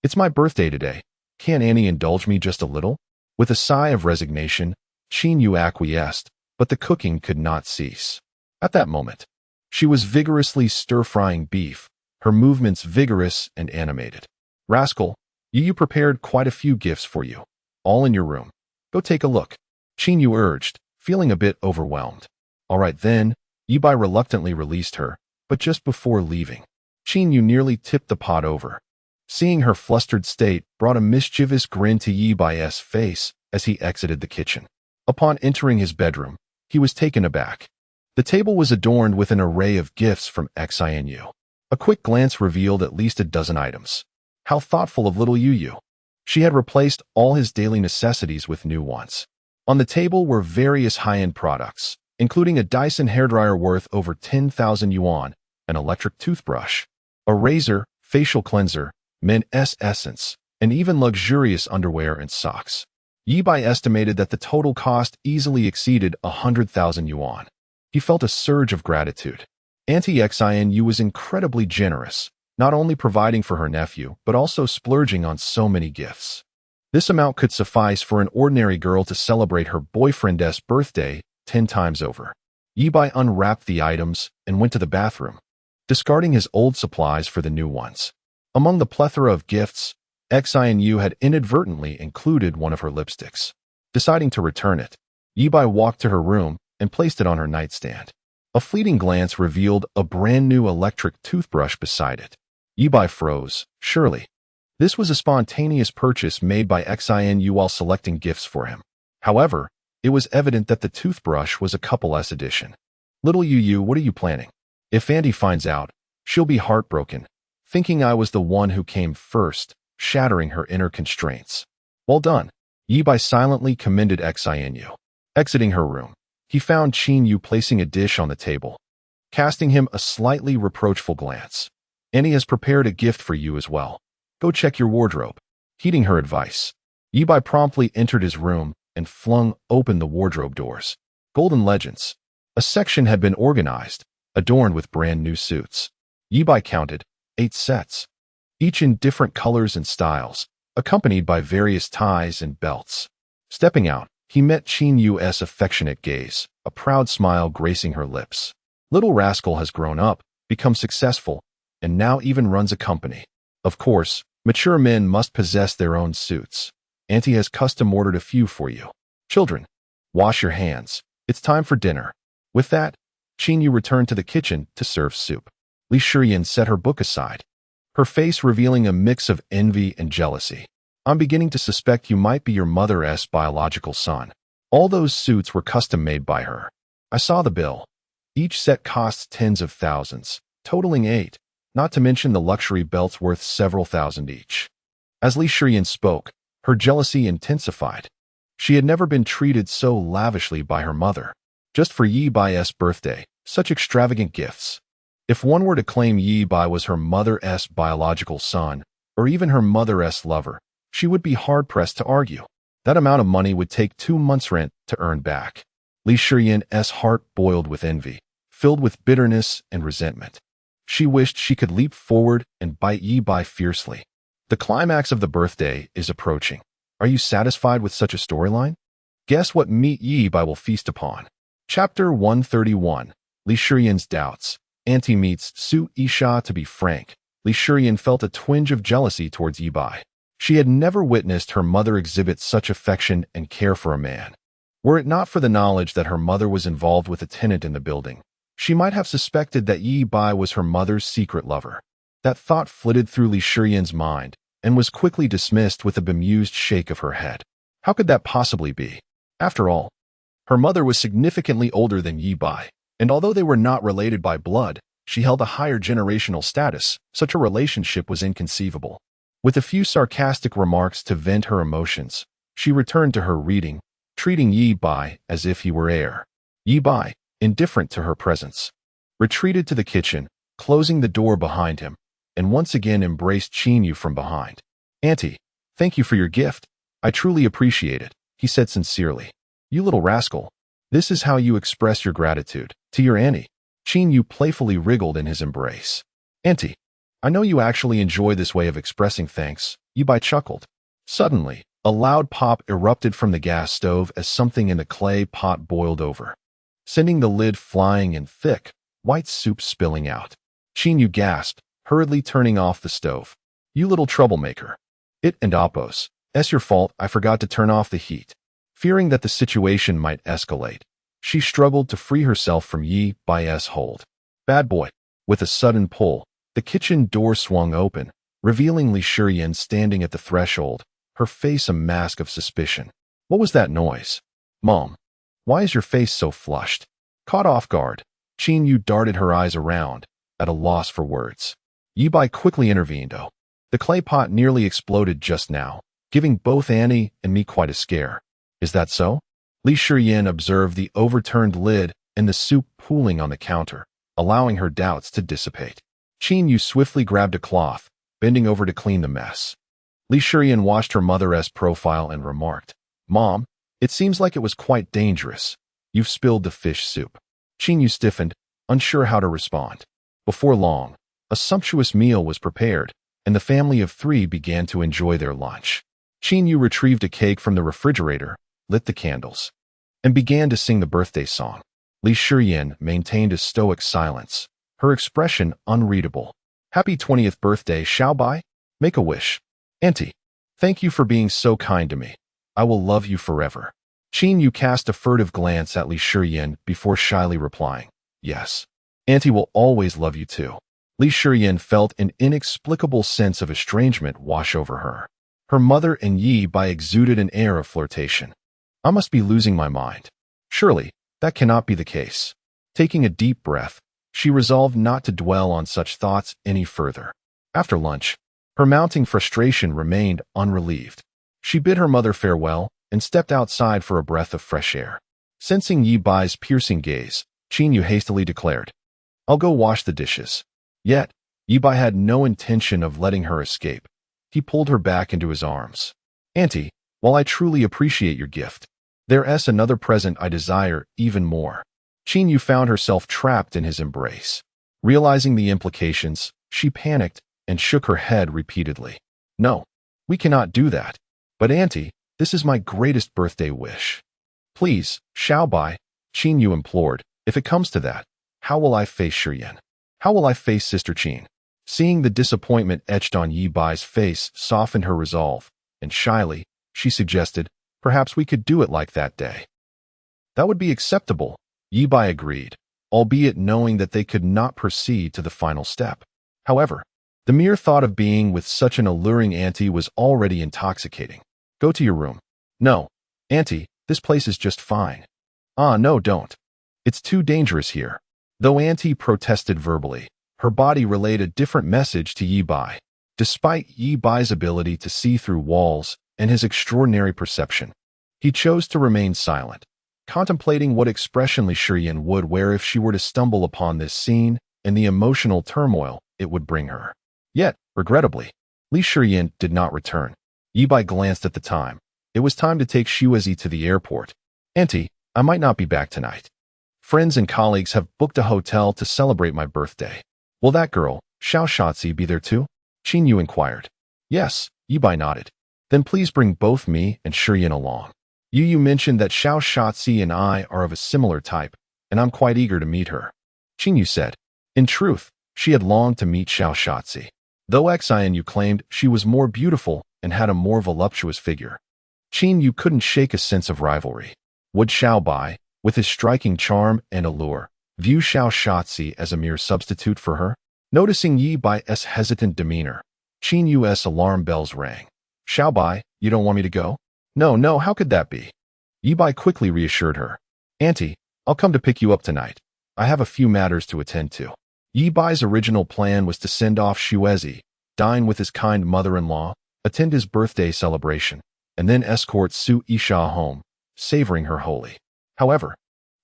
It's my birthday today. Can't Annie indulge me just a little? With a sigh of resignation, Qin Yu acquiesced, but the cooking could not cease. At that moment, she was vigorously stir-frying beef, her movements vigorous and animated. Rascal, you prepared quite a few gifts for you. All in your room. Go take a look. Qin Yu urged, feeling a bit overwhelmed. All right then, Ye Bai reluctantly released her, but just before leaving, Qin Yu nearly tipped the pot over. Seeing her flustered state brought a mischievous grin to Ye Bai's face as he exited the kitchen. Upon entering his bedroom, he was taken aback. The table was adorned with an array of gifts from Xianu. A quick glance revealed at least a dozen items. How thoughtful of little Yu. She had replaced all his daily necessities with new ones. On the table were various high-end products, including a Dyson hairdryer worth over 10,000 yuan, an electric toothbrush, a razor, facial cleanser, men's essence, and even luxurious underwear and socks. Ye Bai estimated that the total cost easily exceeded 100,000 yuan. He felt a surge of gratitude. Auntie Xianu was incredibly generous, not only providing for her nephew, but also splurging on so many gifts. This amount could suffice for an ordinary girl to celebrate her boyfriend's birthday 10 times over. Ye Bai unwrapped the items and went to the bathroom, discarding his old supplies for the new ones. Among the plethora of gifts, Xianu had inadvertently included one of her lipsticks. Deciding to return it, Ye Bai walked to her room and placed it on her nightstand. A fleeting glance revealed a brand new electric toothbrush beside it. Ye Bai froze. Surely, this was a spontaneous purchase made by Xianu while selecting gifts for him. However, it was evident that the toothbrush was a couple S edition. Little Yu, what are you planning? If Auntie finds out, she'll be heartbroken, thinking I was the one who came first, shattering her inner constraints. Well done. Ye Bai silently commended Xianu. Exiting her room, he found Qin Yu placing a dish on the table, casting him a slightly reproachful glance. Annie has prepared a gift for you as well. Go check your wardrobe. Heeding her advice, Ye Bai promptly entered his room and flung open the wardrobe doors. Golden Legends. A section had been organized, adorned with brand new suits. Ye Bai counted 8 sets, each in different colors and styles, accompanied by various ties and belts. Stepping out, he met Qin Yu's affectionate gaze, a proud smile gracing her lips. Little rascal has grown up, become successful, and now even runs a company. Of course, mature men must possess their own suits. Auntie has custom-ordered a few for you. Children, wash your hands. It's time for dinner. With that, Qin Yu returned to the kitchen to serve soup. Li Shiyin set her book aside, her face revealing a mix of envy and jealousy. I'm beginning to suspect you might be your mother's biological son. All those suits were custom-made by her. I saw the bill. Each set costs tens of thousands, totaling 8, not to mention the luxury belts worth several thousand each. As Li Shiyin spoke, her jealousy intensified. She had never been treated so lavishly by her mother. Just for Ye Bai's birthday, such extravagant gifts. If one were to claim Ye Bai was her mother's biological son, or even her mother's lover, she would be hard-pressed to argue. That amount of money would take 2 months' rent to earn back. Li Shiyin's heart boiled with envy, filled with bitterness and resentment. She wished she could leap forward and bite Ye Bai fiercely. The climax of the birthday is approaching. Are you satisfied with such a storyline? Guess what meat Ye Bai will feast upon. Chapter 131. Li Shiyan's doubts. Auntie meets Su Isha. To be frank, Li Shiyan felt a twinge of jealousy towards Ye Bai. She had never witnessed her mother exhibit such affection and care for a man. Were it not for the knowledge that her mother was involved with a tenant in the building, she might have suspected that Ye Bai was her mother's secret lover. That thought flitted through Li Shiyan's mind and was quickly dismissed with a bemused shake of her head. How could that possibly be? After all, her mother was significantly older than Ye Bai, and although they were not related by blood, she held a higher generational status. Such a relationship was inconceivable. With a few sarcastic remarks to vent her emotions, she returned to her reading, treating Ye Bai as if he were heir. Ye Bai, indifferent to her presence, retreated to the kitchen, closing the door behind him, and once again embraced Chinyu from behind. Auntie, thank you for your gift. I truly appreciate it, he said sincerely. You little rascal. This is how you express your gratitude to your auntie. Chinyu playfully wriggled in his embrace. Auntie, I know you actually enjoy this way of expressing thanks, Ye Bai chuckled. Suddenly, a loud pop erupted from the gas stove as something in the clay pot boiled over, sending the lid flying and thick, white soup spilling out. Chinyu gasped, hurriedly turning off the stove. You little troublemaker. It and Oppos. It's your fault I forgot to turn off the heat. Fearing that the situation might escalate, she struggled to free herself from Ye Bai's hold. Bad boy. With a sudden pull, the kitchen door swung open, revealing Li Shiyan standing at the threshold, her face a mask of suspicion. What was that noise? Mom, why is your face so flushed? Caught off guard, Chinyu darted her eyes around, at a loss for words. Ye Bai quickly intervened. Oh, the clay pot nearly exploded just now, giving both Annie and me quite a scare. Is that so? Li Shiyan observed the overturned lid and the soup pooling on the counter, allowing her doubts to dissipate. Chinyu swiftly grabbed a cloth, bending over to clean the mess. Li Shiyan watched her mother's profile and remarked, Mom, it seems like it was quite dangerous. You've spilled the fish soup. Chinyu stiffened, unsure how to respond. Before long, a sumptuous meal was prepared, and the family of three began to enjoy their lunch. Chinyu retrieved a cake from the refrigerator, lit the candles, and began to sing the birthday song. Li Shiyan maintained a stoic silence, her expression unreadable. Happy 20th birthday, Xiao Bai? Make a wish. Auntie, thank you for being so kind to me. I will love you forever. Chinyu cast a furtive glance at Li Shiyan before shyly replying, Yes. Auntie will always love you too. Li Shiyan felt an inexplicable sense of estrangement wash over her. Her mother and Ye Bai exuded an air of flirtation. I must be losing my mind. Surely, that cannot be the case. Taking a deep breath, she resolved not to dwell on such thoughts any further. After lunch, her mounting frustration remained unrelieved. She bid her mother farewell and stepped outside for a breath of fresh air. Sensing Ye Bai's piercing gaze, Chinyu hastily declared, I'll go wash the dishes. Yet, Ye Bai had no intention of letting her escape. He pulled her back into his arms. Auntie, while I truly appreciate your gift, there's another present I desire even more. Chinyu found herself trapped in his embrace. Realizing the implications, she panicked and shook her head repeatedly. No, we cannot do that. But Auntie, this is my greatest birthday wish. Please, Xiao Bai, Chinyu implored, if it comes to that, how will I face Shiyan? How will I face Sister Qin? Seeing the disappointment etched on Ye Bai's face softened her resolve, and shyly, she suggested, perhaps we could do it like that day. That would be acceptable, Ye Bai agreed, albeit knowing that they could not proceed to the final step. However, the mere thought of being with such an alluring auntie was already intoxicating. Go to your room. No, Auntie, this place is just fine. Ah, no, don't. It's too dangerous here. Though Auntie protested verbally, her body relayed a different message to Ye Bai. Despite Ye Bai's ability to see through walls and his extraordinary perception, he chose to remain silent, contemplating what expression Li Shiyan would wear if she were to stumble upon this scene and the emotional turmoil it would bring her. Yet, regrettably, Li Shiyan did not return. Ye Bai glanced at the time. It was time to take Shuizi to the airport. Auntie, I might not be back tonight. Friends and colleagues have booked a hotel to celebrate my birthday. Will that girl, Xiao Shatzi, be there too? Chinyu inquired. Yes, Ye Bai nodded. Then please bring both me and Shiyan along. You mentioned that Xiao Shatzi and I are of a similar type, and I'm quite eager to meet her. Qingyu said. In truth, she had longed to meet Xiao Shatzi. Though Xianyu claimed she was more beautiful and had a more voluptuous figure, Qingyu couldn't shake a sense of rivalry. Would Xiao Bai, with his striking charm and allure, view Xiao Shatzi as a mere substitute for her? Noticing Ye Bai's hesitant demeanor, Qinyu's alarm bells rang. Xiao Bai, you don't want me to go? No, how could that be? Ye Bai quickly reassured her. Auntie, I'll come to pick you up tonight. I have a few matters to attend to. Ye Bai's original plan was to send off Xuezi, dine with his kind mother-in-law, attend his birthday celebration, and then escort Su Yisha home, savoring her wholly. However,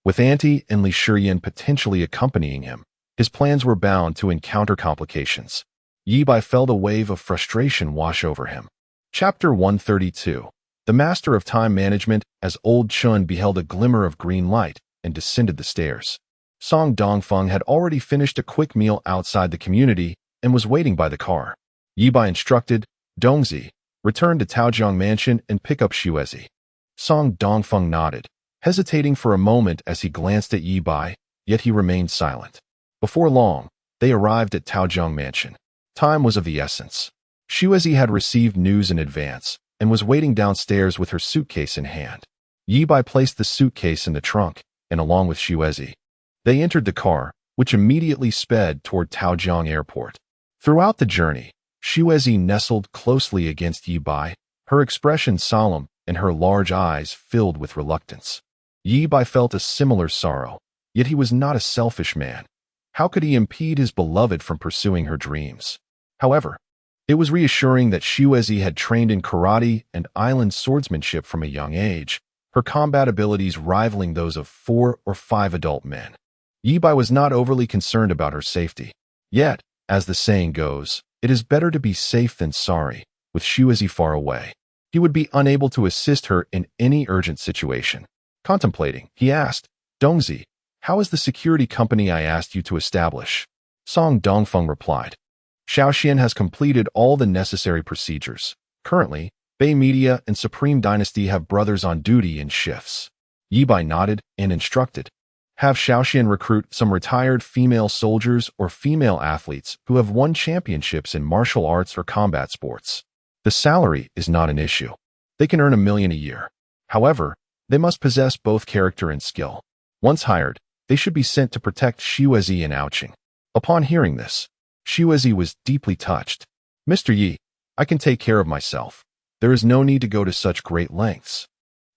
with Auntie and Li Shiyan potentially accompanying him, his plans were bound to encounter complications. Ye Bai felt a wave of frustration wash over him. Chapter 132. The Master of Time Management, as Old Chun beheld a glimmer of green light and descended the stairs. Song Dongfeng had already finished a quick meal outside the community and was waiting by the car. Ye Bai instructed, Dongzi, return to Taojiang Mansion and pick up Xuezi. Song Dongfeng nodded, hesitating for a moment as he glanced at Ye Bai, yet he remained silent. Before long, they arrived at Taojiang Mansion. Time was of the essence. Xuezi had received news in advance and was waiting downstairs with her suitcase in hand. Ye Bai placed the suitcase in the trunk, and along with Xuezi, they entered the car, which immediately sped toward Taojiang Airport. Throughout the journey, Xuezi nestled closely against Ye Bai, her expression solemn and her large eyes filled with reluctance. Ye Bai felt a similar sorrow, yet he was not a selfish man. How could he impede his beloved from pursuing her dreams? However, it was reassuring that Xuezi had trained in karate and island swordsmanship from a young age, her combat abilities rivaling those of 4 or 5 adult men. Ye Bai was not overly concerned about her safety. Yet, as the saying goes, it is better to be safe than sorry. With Xuezi far away, he would be unable to assist her in any urgent situation. Contemplating, he asked, Dongzi, how is the security company I asked you to establish? Song Dongfeng replied. Shaoxian has completed all the necessary procedures. Currently, Bai Media and Supreme Dynasty have brothers on duty in shifts. Ye Bai nodded and instructed. Have Shaoxian recruit some retired female soldiers or female athletes who have won championships in martial arts or combat sports. The salary is not an issue. They can earn $1 million a year. However, they must possess both character and skill. Once hired, they should be sent to protect Xuezi and Aoqing. Upon hearing this, Xuezi was deeply touched. Mr. Yi, I can take care of myself. There is no need to go to such great lengths.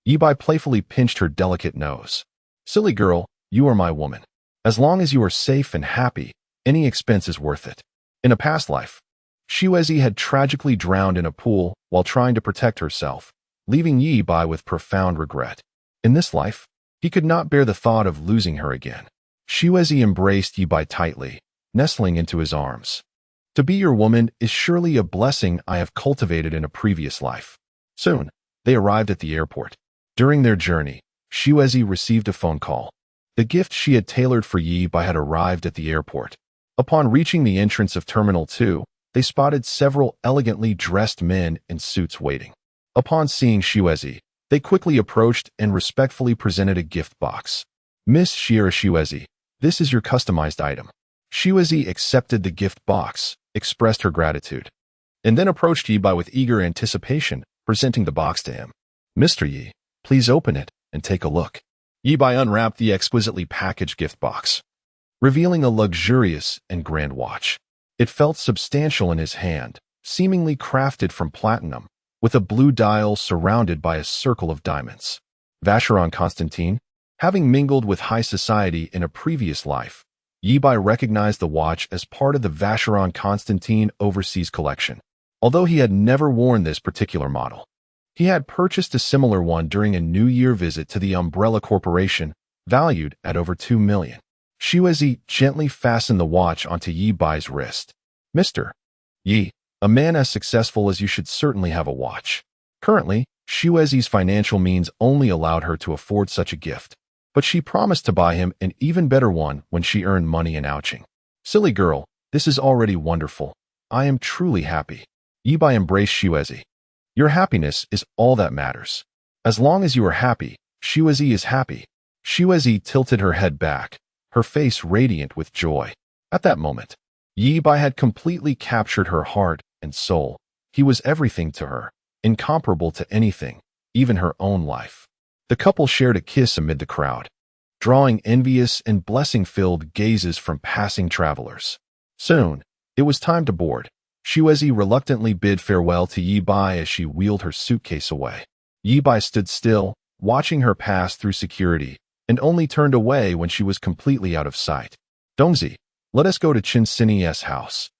Ye Bai playfully pinched her delicate nose. Silly girl, you are my woman. As long as you are safe and happy, any expense is worth it. In a past life, Xuezi had tragically drowned in a pool while trying to protect herself, leaving Ye Bai with profound regret. In this life, he could not bear the thought of losing her again. Xuezi embraced Ye Bai tightly, nestling into his arms. To be your woman is surely a blessing I have cultivated in a previous life. Soon, they arrived at the airport. During their journey, Xuezi received a phone call. The gift she had tailored for Ye Bai had arrived at the airport. Upon reaching the entrance of Terminal 2, they spotted several elegantly dressed men in suits waiting. Upon seeing Xuezi, they quickly approached and respectfully presented a gift box. Miss Shira Xuezi, this is your customized item. Xuezi accepted the gift box, expressed her gratitude, and then approached Ye Bai with eager anticipation, presenting the box to him. Mr. Yi, please open it and take a look. Ye Bai unwrapped the exquisitely packaged gift box, revealing a luxurious and grand watch. It felt substantial in his hand, seemingly crafted from platinum, with a blue dial surrounded by a circle of diamonds. Vacheron Constantine, having mingled with high society in a previous life, Ye Bai recognized the watch as part of the Vacheron Constantine Overseas Collection. Although he had never worn this particular model, he had purchased a similar one during a New Year visit to the Umbrella Corporation, valued at over $2 million. Xuezi gently fastened the watch onto Ye Bai's wrist. Mr. Yi, a man as successful as you should certainly have a watch. Currently, Xuezi's financial means only allowed her to afford such a gift, but she promised to buy him an even better one when she earned money in Aoqing. Silly girl, this is already wonderful. I am truly happy. Ye Bai embraced Xuezi. Your happiness is all that matters. As long as you are happy, Xuezi is happy. Xuezi tilted her head back, her face radiant with joy. At that moment, Ye Bai had completely captured her heart and soul. He was everything to her, incomparable to anything, even her own life. The couple shared a kiss amid the crowd, drawing envious and blessing-filled gazes from passing travelers. Soon, it was time to board. Xuezi reluctantly bid farewell to Ye Bai as she wheeled her suitcase away. Ye Bai stood still, watching her pass through security, and only turned away when she was completely out of sight. Dongzi, let us go to Qin Sini's house.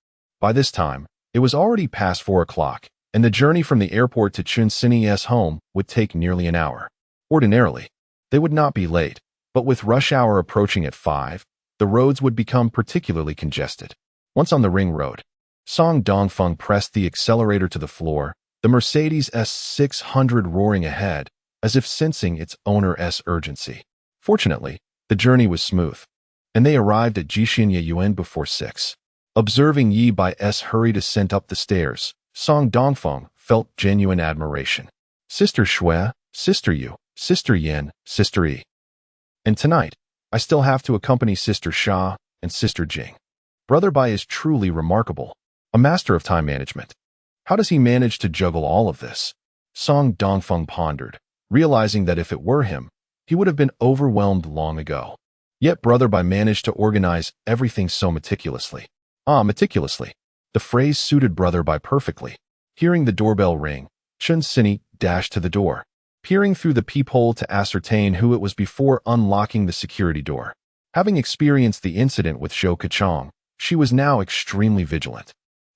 By this time, it was already past 4 o'clock, and the journey from the airport to Qin Sini's home would take nearly an hour. Ordinarily, they would not be late, but with rush hour approaching at 5, the roads would become particularly congested. Once on the ring road, Song Dongfeng pressed the accelerator to the floor, the Mercedes S600 roaring ahead, as if sensing its owner's urgency. Fortunately, the journey was smooth, and they arrived at Jixin Yuan before 6. Observing Ye Bai's hurried ascent up the stairs, Song Dongfeng felt genuine admiration. Sister Shui, Sister Yu, Sister Yin, Sister Yi. And tonight, I still have to accompany Sister Sha and Sister Jing. Brother Bai is truly remarkable, a master of time management. How does he manage to juggle all of this? Song Dongfeng pondered, realizing that if it were him, he would have been overwhelmed long ago. Yet Brother Bai managed to organize everything so meticulously. Meticulously. The phrase suited Brother Bai perfectly. Hearing the doorbell ring, Chun Sini dashed to the door, peering through the peephole to ascertain who it was before unlocking the security door. Having experienced the incident with Zhou Kachong, she was now extremely vigilant,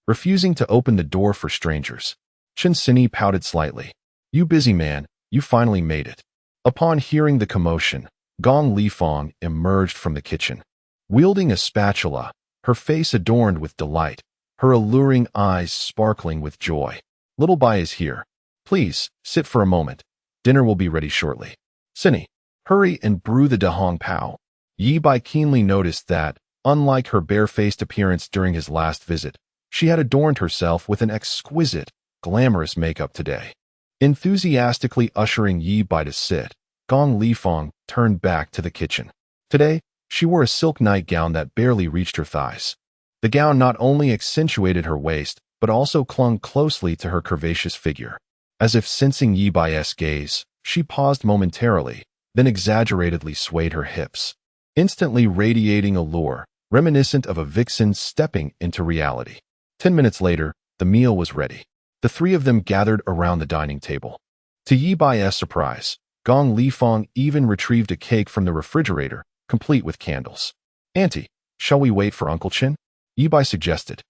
refusing to open the door for strangers. Chun Sini pouted slightly. You busy man, you finally made it. Upon hearing the commotion, Gong Lifeng emerged from the kitchen, wielding a spatula, her face adorned with delight, her alluring eyes sparkling with joy. Little Bai is here. Please, sit for a moment. Dinner will be ready shortly. Sini, hurry and brew the Dahong Pao. Ye Bai keenly noticed that, unlike her bare-faced appearance during his last visit, she had adorned herself with an exquisite, glamorous makeup today. Enthusiastically ushering Ye Bai to sit, Gong Lifeng turned back to the kitchen. Today, she wore a silk nightgown that barely reached her thighs. The gown not only accentuated her waist, but also clung closely to her curvaceous figure. As if sensing Ye Bai's gaze, she paused momentarily, then exaggeratedly swayed her hips, instantly radiating allure, reminiscent of a vixen stepping into reality. 10 minutes later, the meal was ready. The three of them gathered around the dining table. To Ye Bai's surprise, Gong Lifeng even retrieved a cake from the refrigerator, complete with candles. Auntie, shall we wait for Uncle Chin? Ye Bai suggested.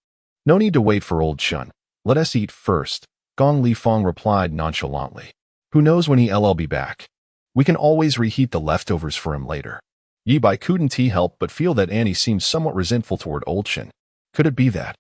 No need to wait for old Chun. Let us eat first, Gong Lifeng replied nonchalantly. Who knows when he'll be back? We can always reheat the leftovers for him later. Ye Bai couldn't help but feel that Annie seemed somewhat resentful toward old Chun. Could it be that,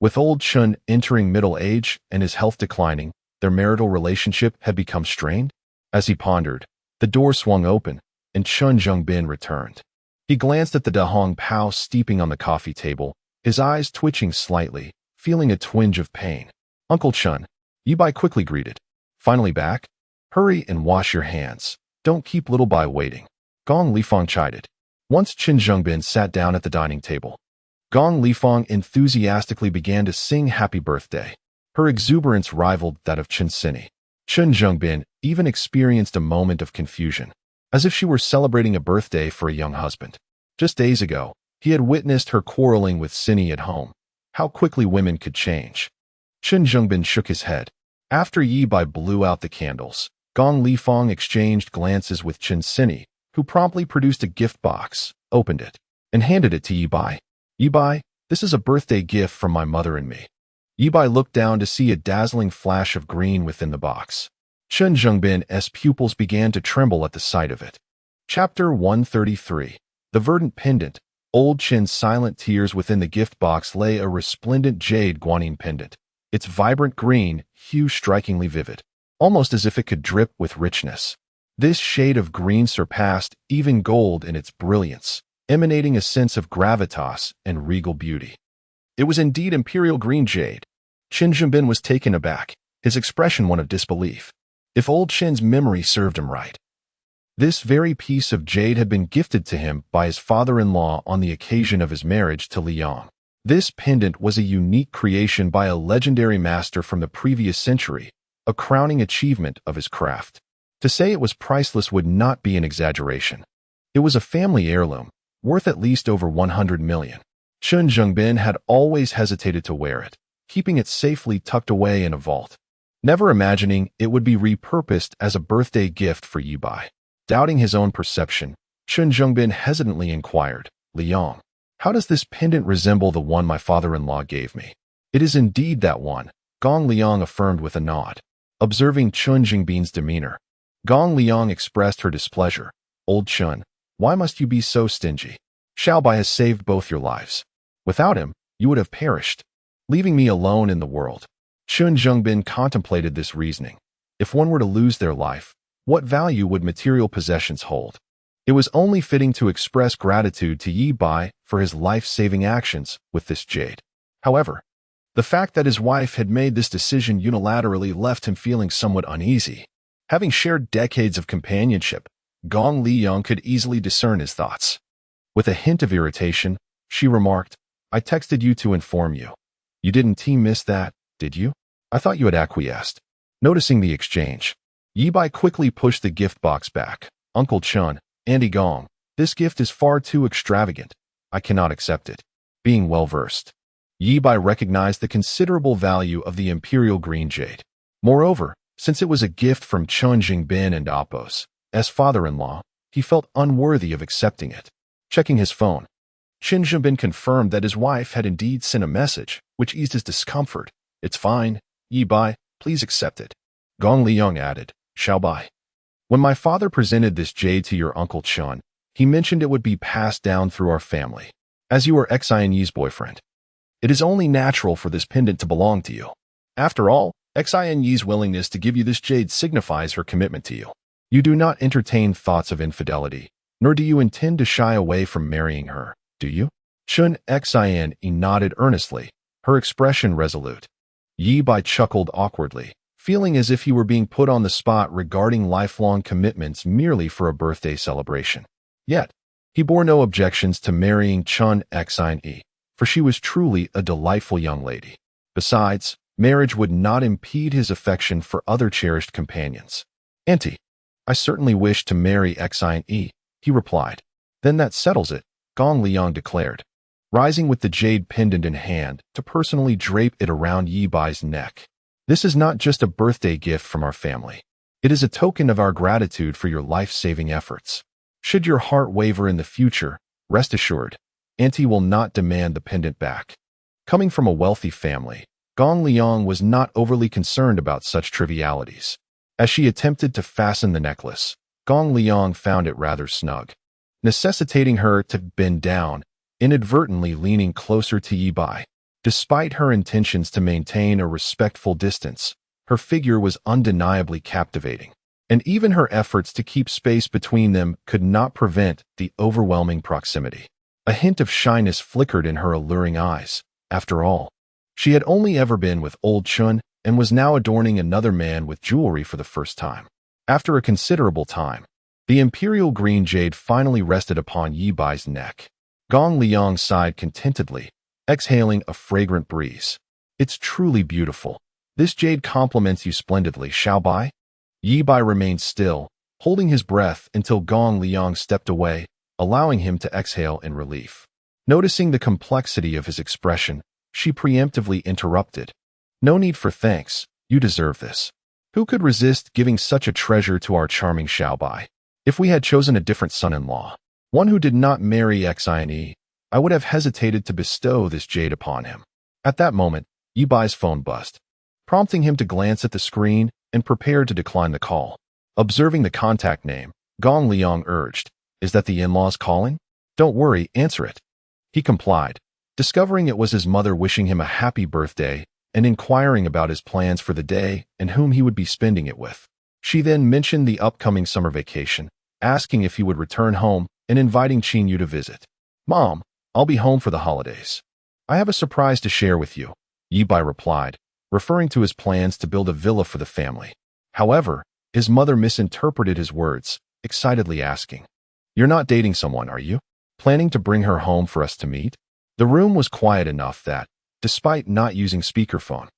with old Chun entering middle age and his health declining, their marital relationship had become strained? As he pondered, the door swung open, and Chun Zhengbin returned. He glanced at the Dahong Pao steeping on the coffee table, his eyes twitching slightly, feeling a twinge of pain. Uncle Chun, Ye Bai quickly greeted. Finally back? Hurry and wash your hands. Don't keep little Bai waiting. Gong Lifeng chided. Once Qin Zhengbin sat down at the dining table, Gong Lifeng enthusiastically began to sing happy birthday. Her exuberance rivaled that of Qin Sini. Qin Zhengbin even experienced a moment of confusion, as if she were celebrating a birthday for a young husband. Just days ago, he had witnessed her quarreling with Sini at home. How quickly women could change. Qin Zhengbin shook his head. After Ye Bai blew out the candles, Gong Lifeng exchanged glances with Qin Sini, who promptly produced a gift box, opened it, and handed it to Ye Bai. Ye Bai, this is a birthday gift from my mother and me. Ye Bai looked down to see a dazzling flash of green within the box. Qin Zhengbin's pupils began to tremble at the sight of it. Chapter 133. The Verdant Pendant. Old Qin's silent tears. Within the gift box lay a resplendent jade guanine pendant, its vibrant green hue strikingly vivid, almost as if it could drip with richness. This shade of green surpassed even gold in its brilliance, emanating a sense of gravitas and regal beauty. It was indeed imperial green jade. Qin Zhengbin was taken aback. his expression one of disbelief. If old Chin's memory served him right, this very piece of jade had been gifted to him by his father-in-law on the occasion of his marriage to Liang. This pendant was a unique creation by a legendary master from the previous century, a crowning achievement of his craft. To say it was priceless would not be an exaggeration. It was a family heirloom, worth at least over 100 million. Chen Zhengbin had always hesitated to wear it, keeping it safely tucked away in a vault, never imagining it would be repurposed as a birthday gift for Ye Bai. Doubting his own perception, Chen Zhengbin hesitantly inquired, Liang, how does this pendant resemble the one my father-in-law gave me? It is indeed that one, Gong Liang affirmed with a nod. Observing Chen Zhengbin's demeanor, Gong Liang expressed her displeasure. Old Chen, why must you be so stingy? Xiao Bai has saved both your lives. Without him, you would have perished, leaving me alone in the world. Chen Zhengbin contemplated this reasoning. If one were to lose their life, what value would material possessions hold? It was only fitting to express gratitude to Ye Bai for his life-saving actions with this jade. However, the fact that his wife had made this decision unilaterally left him feeling somewhat uneasy. Having shared decades of companionship, Gong Liang could easily discern his thoughts. With a hint of irritation, she remarked, I texted you to inform you. You didn't miss that, did you? I thought you had acquiesced. Noticing the exchange, Ye Bai quickly pushed the gift box back. Uncle Chen, Auntie Gong, this gift is far too extravagant. I cannot accept it. Being well-versed, Ye Bai recognized the considerable value of the imperial green jade. Moreover, since it was a gift from Chen Zhengbin and Appos, as father-in-law, he felt unworthy of accepting it. Checking his phone, Chen Zhengbin confirmed that his wife had indeed sent a message, which eased his discomfort. It's fine, Ye Bai, please accept it. Gong Liang added, Xiao Bai. When my father presented this jade to your Uncle Chen, he mentioned it would be passed down through our family. As you are Xianyi's boyfriend, it is only natural for this pendant to belong to you. After all, Xianyi's willingness to give you this jade signifies her commitment to you. You do not entertain thoughts of infidelity, nor do you intend to shy away from marrying her, do you? Chen Xian nodded earnestly, her expression resolute. Ye Bai chuckled awkwardly, feeling as if he were being put on the spot regarding lifelong commitments merely for a birthday celebration. Yet, he bore no objections to marrying Chen Xian, for she was truly a delightful young lady. Besides, marriage would not impede his affection for other cherished companions. Auntie, I certainly wish to marry Xian, he replied. Then that settles it, Gong Liang declared, rising with the jade pendant in hand to personally drape it around Ye Bai's neck. This is not just a birthday gift from our family. It is a token of our gratitude for your life-saving efforts. Should your heart waver in the future, rest assured, Auntie will not demand the pendant back. Coming from a wealthy family, Gong Liang was not overly concerned about such trivialities. As she attempted to fasten the necklace, Gong Liang found it rather snug, necessitating her to bend down, inadvertently leaning closer to Ye Bai. Despite her intentions to maintain a respectful distance, her figure was undeniably captivating, and even her efforts to keep space between them could not prevent the overwhelming proximity. A hint of shyness flickered in her alluring eyes. After all, she had only ever been with old Chen and was now adorning another man with jewelry for the first time. After a considerable time, the imperial green jade finally rested upon Ye Bai's neck. Gong Liang sighed contentedly, exhaling a fragrant breeze. It's truly beautiful. This jade compliments you splendidly, Xiao Bai. Ye Bai remained still, holding his breath until Gong Liang stepped away, allowing him to exhale in relief. Noticing the complexity of his expression, she preemptively interrupted. No need for thanks, you deserve this. Who could resist giving such a treasure to our charming Xiao Bai? If we had chosen a different son-in-law, one who did not marry Xian, I would have hesitated to bestow this jade upon him. At that moment, Ye Bai's phone buzzed, prompting him to glance at the screen and prepare to decline the call. Observing the contact name, Gong Liang urged, Is that the in-laws calling? Don't worry, answer it. He complied, discovering it was his mother wishing him a happy birthday and inquiring about his plans for the day and whom he would be spending it with. She then mentioned the upcoming summer vacation, asking if he would return home and inviting Qin Yu to visit. Mom, I'll be home for the holidays. I have a surprise to share with you, Ye Bai replied, referring to his plans to build a villa for the family. However, his mother misinterpreted his words, excitedly asking, "You're not dating someone, are you? Planning to bring her home for us to meet?" The room was quiet enough that, despite not using speakerphone,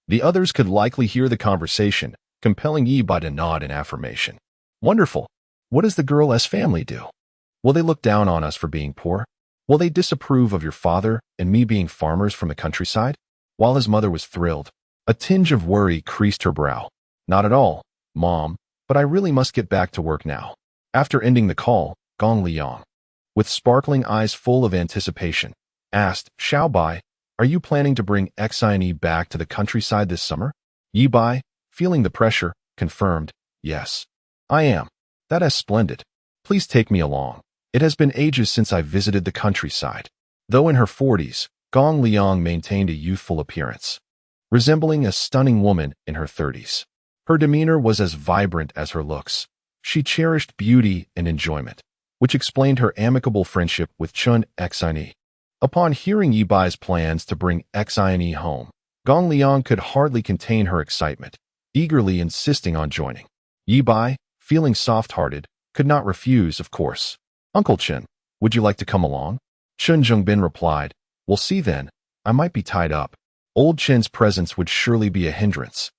the others could likely hear the conversation, compelling Ye Bai to nod in affirmation. "Wonderful. What does the girl's family do? Will they look down on us for being poor? Will they disapprove of your father and me being farmers from the countryside?" While his mother was thrilled, a tinge of worry creased her brow. "Not at all, Mom, but I really must get back to work now." After ending the call, Gong Liang, with sparkling eyes full of anticipation, asked, "Xiao Bai, are you planning to bring Xine back to the countryside this summer?" Ye Bai, feeling the pressure, confirmed, "Yes, I am. That is splendid. Please take me along. It has been ages since I visited the countryside." Though in her 40s, Gong Liang maintained a youthful appearance, resembling a stunning woman in her 30s. Her demeanor was as vibrant as her looks. She cherished beauty and enjoyment, which explained her amicable friendship with Chun Xine. Upon hearing Ye Bai's plans to bring Xine home, Gong Liang could hardly contain her excitement, eagerly insisting on joining. Ye Bai, feeling soft-hearted, could not refuse, of course. "Uncle Chen, would you like to come along?" Chun Zhongbin replied, "We'll see then. I might be tied up. Old Chen's presence would surely be a hindrance."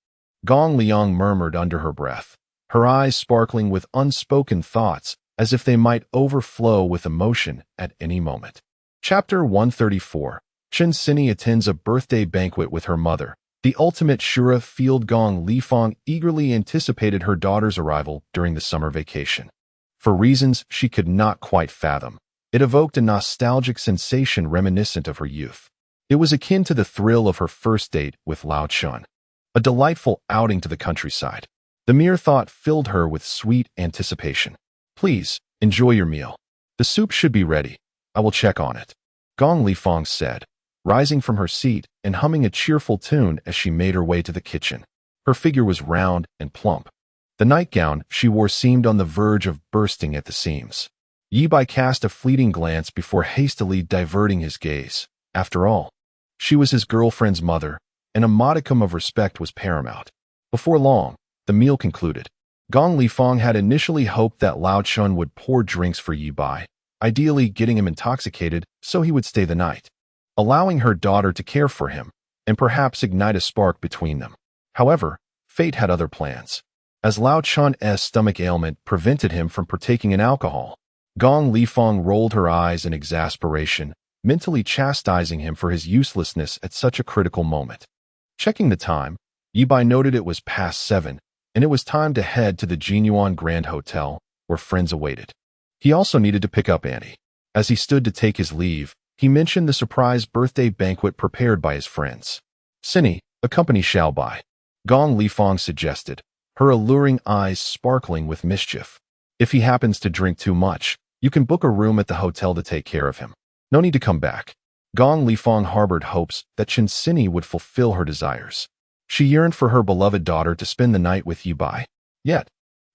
Gong Liang murmured under her breath, her eyes sparkling with unspoken thoughts as if they might overflow with emotion at any moment. Chapter 134. Chen Sini attends a birthday banquet with her mother. The ultimate Shura field Gong Lifang eagerly anticipated her daughter's arrival during the summer vacation. For reasons she could not quite fathom, it evoked a nostalgic sensation reminiscent of her youth. It was akin to the thrill of her first date with Lao Chun, a delightful outing to the countryside. The mere thought filled her with sweet anticipation. "Please, enjoy your meal. The soup should be ready. I will check on it," Gong Lifang said, rising from her seat and humming a cheerful tune as she made her way to the kitchen. Her figure was round and plump. The nightgown she wore seemed on the verge of bursting at the seams. Ye Bai cast a fleeting glance before hastily diverting his gaze. After all, she was his girlfriend's mother, and a modicum of respect was paramount. Before long, the meal concluded. Gong Lifang had initially hoped that Lao Chun would pour drinks for Ye Bai, ideally getting him intoxicated so he would stay the night, allowing her daughter to care for him, and perhaps ignite a spark between them. However, fate had other plans. As Lao Chun's stomach ailment prevented him from partaking in alcohol, Gong Lifang rolled her eyes in exasperation, mentally chastising him for his uselessness at such a critical moment. Checking the time, Ye Bai noted it was past 7, and it was time to head to the Jinyuan Grand Hotel, where friends awaited. He also needed to pick up Annie. As he stood to take his leave, he mentioned the surprise birthday banquet prepared by his friends. "Sini, accompany Xiao Bai," Gong Lifang suggested, her alluring eyes sparkling with mischief. "If he happens to drink too much, you can book a room at the hotel to take care of him. No need to come back." Gong Lifang harbored hopes that Chen Sini would fulfill her desires. She yearned for her beloved daughter to spend the night with Ye Bai. Yet,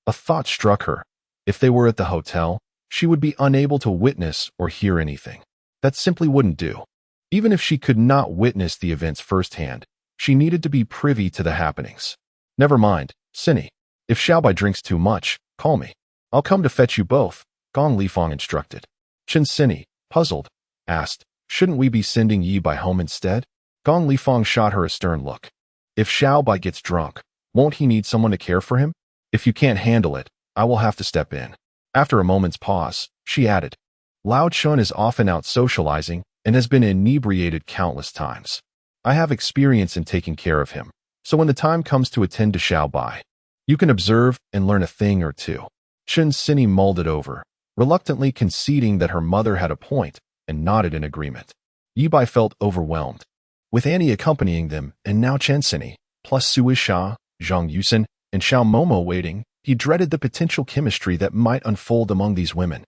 a thought struck her. If they were at the hotel, she would be unable to witness or hear anything. That simply wouldn't do. Even if she could not witness the events firsthand, she needed to be privy to the happenings. "Never mind, Sini. If Xiao Bai drinks too much, call me. I'll come to fetch you both," Gong Lifang instructed. Chen Sini, puzzled, asked, "Shouldn't we be sending Ye Bai home instead?" Gong Lifang shot her a stern look. "If Xiao Bai gets drunk, won't he need someone to care for him? If you can't handle it, I will have to step in." After a moment's pause, she added, "Lao Chun is often out socializing and has been inebriated countless times. I have experience in taking care of him, so when the time comes to attend to Xiao Bai, you can observe and learn a thing or two." Chen Sini mulled it over, reluctantly conceding that her mother had a point, and nodded in agreement. Ye Bai felt overwhelmed. With Annie accompanying them, and now Chen Sini, plus Sui Sha, Zhang Yusen, and Xiao Momo waiting, he dreaded the potential chemistry that might unfold among these women.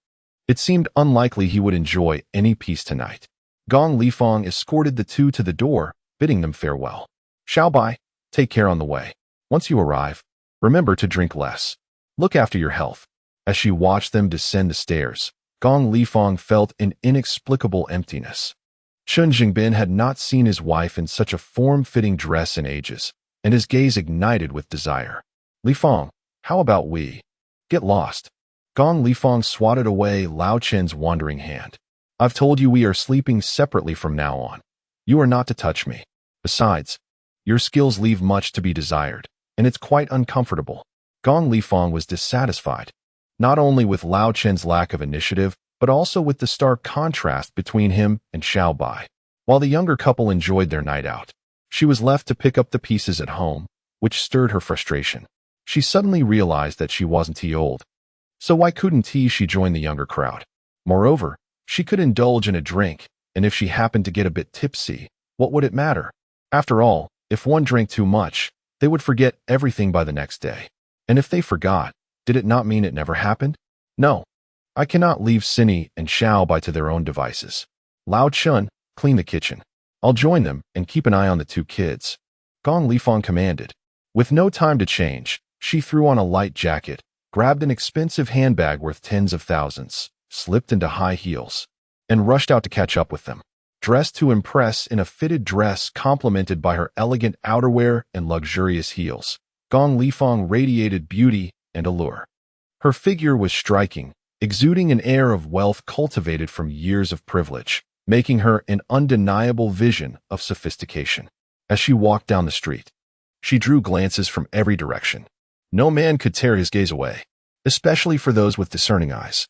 It seemed unlikely he would enjoy any peace tonight. Gong Lifang escorted the two to the door, bidding them farewell. "Xiao Bai, take care on the way. Once you arrive, remember to drink less. Look after your health." As she watched them descend the stairs, Gong Lifang felt an inexplicable emptiness. Chun Jingbin had not seen his wife in such a form-fitting dress in ages, and his gaze ignited with desire. Li Fong, how about we get lost? Gong Li Fong swatted away Lao Chen's wandering hand. I've told you we are sleeping separately from now on. You are not to touch me. Besides, your skills leave much to be desired, and it's quite uncomfortable. Gong Li Fong was dissatisfied, not only with Lao Chen's lack of initiative, but also with the stark contrast between him and Xiao Bai. While the younger couple enjoyed their night out, she was left to pick up the pieces at home, which stirred her frustration. She suddenly realized that she wasn't too old, so why couldn't she join the younger crowd? Moreover, she could indulge in a drink, and if she happened to get a bit tipsy, what would it matter? After all, if one drank too much, they would forget everything by the next day. And if they forgot, did it not mean it never happened? No. I cannot leave Cinny and Xiao Bai to their own devices. Lao Chun, clean the kitchen. I'll join them and keep an eye on the two kids. Gong Li Fong commanded. With no time to change, she threw on a light jacket, grabbed an expensive handbag worth tens of thousands, slipped into high heels, and rushed out to catch up with them. Dressed to impress in a fitted dress complemented by her elegant outerwear and luxurious heels, Gong Li Fong radiated beauty and allure. Her figure was striking, exuding an air of wealth cultivated from years of privilege, making her an undeniable vision of sophistication. As she walked down the street, she drew glances from every direction. No man could tear his gaze away, especially for those with discerning eyes.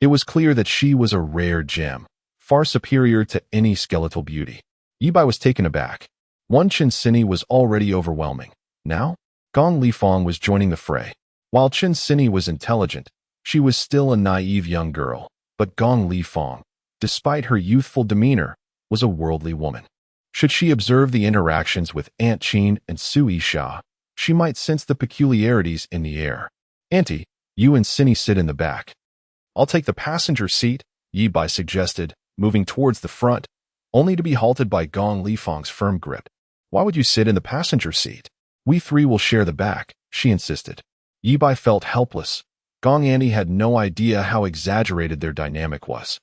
It was clear that she was a rare gem, far superior to any skeletal beauty. Ye Bai was taken aback. One Chen Sini was already overwhelming. Now, Gong Li Fong was joining the fray. While Chen Sini was intelligent, she was still a naive young girl, but Gong Li Fong, despite her youthful demeanor, was a worldly woman. Should she observe the interactions with Aunt Qin and Sui Sha, she might sense the peculiarities in the air. Auntie, you and Cinny sit in the back. I'll take the passenger seat, Ye Bai suggested, moving towards the front, only to be halted by Gong Li Fong's firm grip. Why would you sit in the passenger seat? We three will share the back, she insisted. Ye Bai felt helpless. Gong Annie had no idea how exaggerated their dynamic was.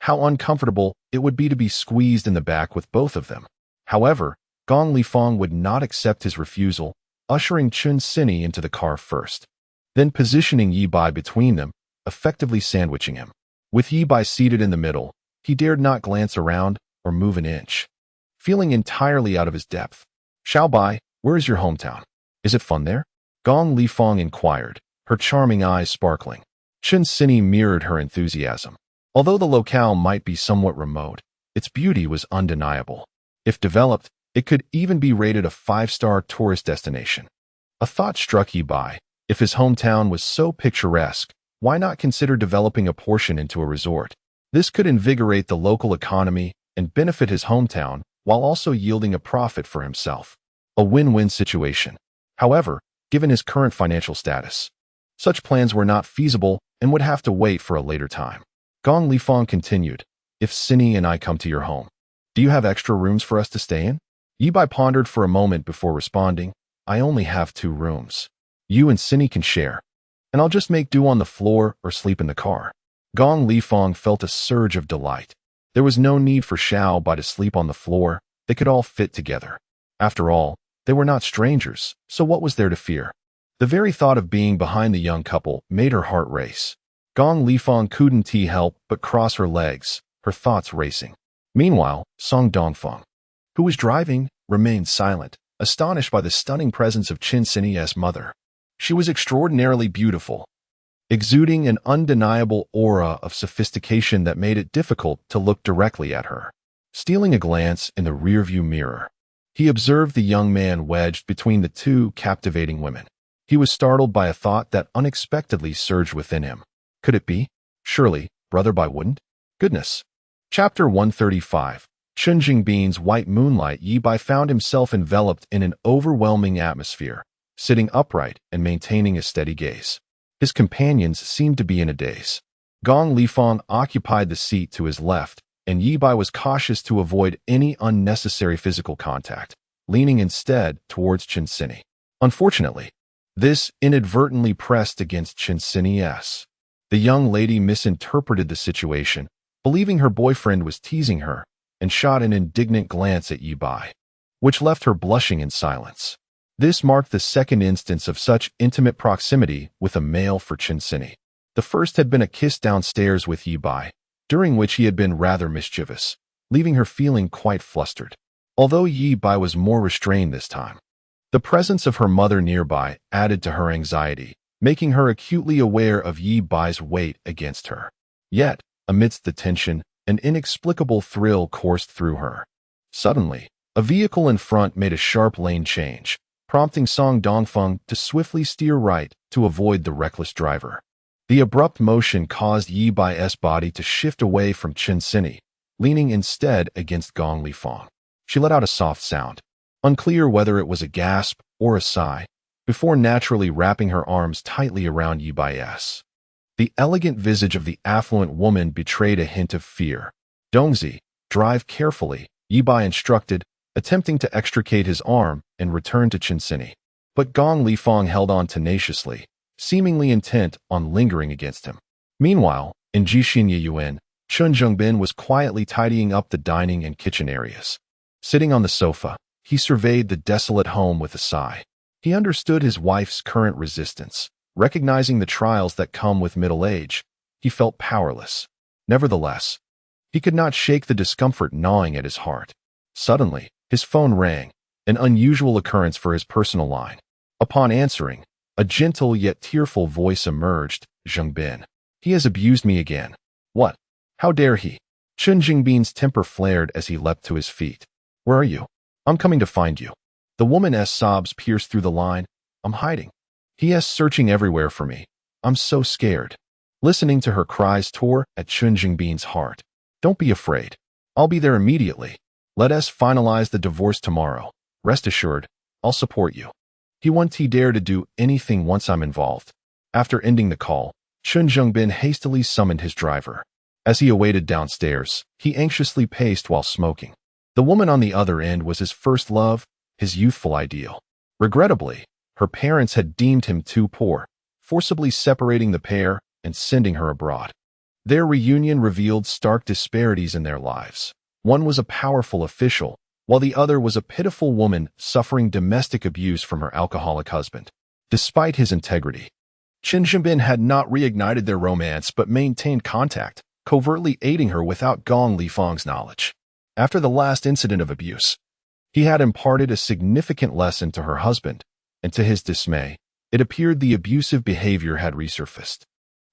How uncomfortable it would be to be squeezed in the back with both of them. However, Gong Li Fong would not accept his refusal, ushering Chun Cinny into the car first, then positioning Ye Bai between them, effectively sandwiching him. With Ye Bai seated in the middle, he dared not glance around or move an inch, feeling entirely out of his depth. Xiao Bai, where is your hometown? Is it fun there? Gong Li Fong inquired, her charming eyes sparkling. Chun Cinny mirrored her enthusiasm. Although the locale might be somewhat remote, its beauty was undeniable. If developed, it could even be rated a 5-star tourist destination. A thought struck Ye Bai. If his hometown was so picturesque, why not consider developing a portion into a resort? This could invigorate the local economy and benefit his hometown while also yielding a profit for himself. A win-win situation. However, given his current financial status, such plans were not feasible and would have to wait for a later time. Gong Li Fong continued, if Cinny and I come to your home, do you have extra rooms for us to stay in? Ye Bai pondered for a moment before responding, I only have 2 rooms. You and Cinny can share, and I'll just make do on the floor or sleep in the car. Gong Li Fong felt a surge of delight. There was no need for Xiao Bai to sleep on the floor. They could all fit together. After all, they were not strangers, so what was there to fear? The very thought of being behind the young couple made her heart race. Gong Li Fong couldn't help but cross her legs, her thoughts racing. Meanwhile, Song Dongfeng, who was driving, remained silent, astonished by the stunning presence of Qin Cinny's mother. She was extraordinarily beautiful, exuding an undeniable aura of sophistication that made it difficult to look directly at her. Stealing a glance in the rearview mirror, he observed the young man wedged between the 2 captivating women. He was startled by a thought that unexpectedly surged within him. Could it be? Surely, Brother Bai wouldn't? Goodness. Chapter 135. Chun Jingbin's white moonlight. Ye Bai found himself enveloped in an overwhelming atmosphere, sitting upright and maintaining a steady gaze. His companions seemed to be in a daze. Gong Li Fong occupied the seat to his left, and Ye Bai was cautious to avoid any unnecessary physical contact, leaning instead towards Chen Cinny. Unfortunately, this inadvertently pressed against Chen Cinny's. The young lady misinterpreted the situation, believing her boyfriend was teasing her, and shot an indignant glance at Ye Bai, which left her blushing in silence. This marked the second instance of such intimate proximity with a male for Chinsini. The first had been a kiss downstairs with Ye Bai, during which he had been rather mischievous, leaving her feeling quite flustered. Although Ye Bai was more restrained this time, the presence of her mother nearby added to her anxiety, making her acutely aware of Ye Bai's weight against her. Yet, amidst the tension, an inexplicable thrill coursed through her. Suddenly, a vehicle in front made a sharp lane change, prompting Song Dongfeng to swiftly steer right to avoid the reckless driver. The abrupt motion caused Ye Bai's body to shift away from Chinsini, leaning instead against Gong Lifang. She let out a soft sound, unclear whether it was a gasp or a sigh, before naturally wrapping her arms tightly around Ye Bai's. The elegant visage of the affluent woman betrayed a hint of fear. "Dongzi, drive carefully," Ye Bai instructed, attempting to extricate his arm and return to Chinsini. But Gong Lifang held on tenaciously, seemingly intent on lingering against him. Meanwhile, in Jishinyayuan, Chun Zhengbin was quietly tidying up the dining and kitchen areas. Sitting on the sofa, he surveyed the desolate home with a sigh. He understood his wife's current resistance. Recognizing the trials that come with middle age, he felt powerless. Nevertheless, he could not shake the discomfort gnawing at his heart. Suddenly, his phone rang, an unusual occurrence for his personal line. Upon answering, a gentle yet tearful voice emerged. "Zhengbin. He has abused me again." "What? How dare he?" Chun Jingbin's temper flared as he leapt to his feet. "Where are you?" "I'm coming to find you." The woman's sobs pierced through the line. "I'm hiding. He is searching everywhere for me. I'm so scared." Listening to her cries tore at Chun Jingbin's heart. "Don't be afraid. I'll be there immediately. Let us finalize the divorce tomorrow. Rest assured, I'll support you. He won't dare to do anything once I'm involved." After ending the call, Chun Zhengbin hastily summoned his driver. As he awaited downstairs, he anxiously paced while smoking. The woman on the other end was his first love, his youthful ideal. Regrettably, her parents had deemed him too poor, forcibly separating the pair and sending her abroad. Their reunion revealed stark disparities in their lives. One was a powerful official, while the other was a pitiful woman suffering domestic abuse from her alcoholic husband. Despite his integrity, Chen Zhengbin had not reignited their romance but maintained contact, covertly aiding her without Gong Lifang's knowledge. After the last incident of abuse, he had imparted a significant lesson to her husband, and to his dismay, it appeared the abusive behavior had resurfaced.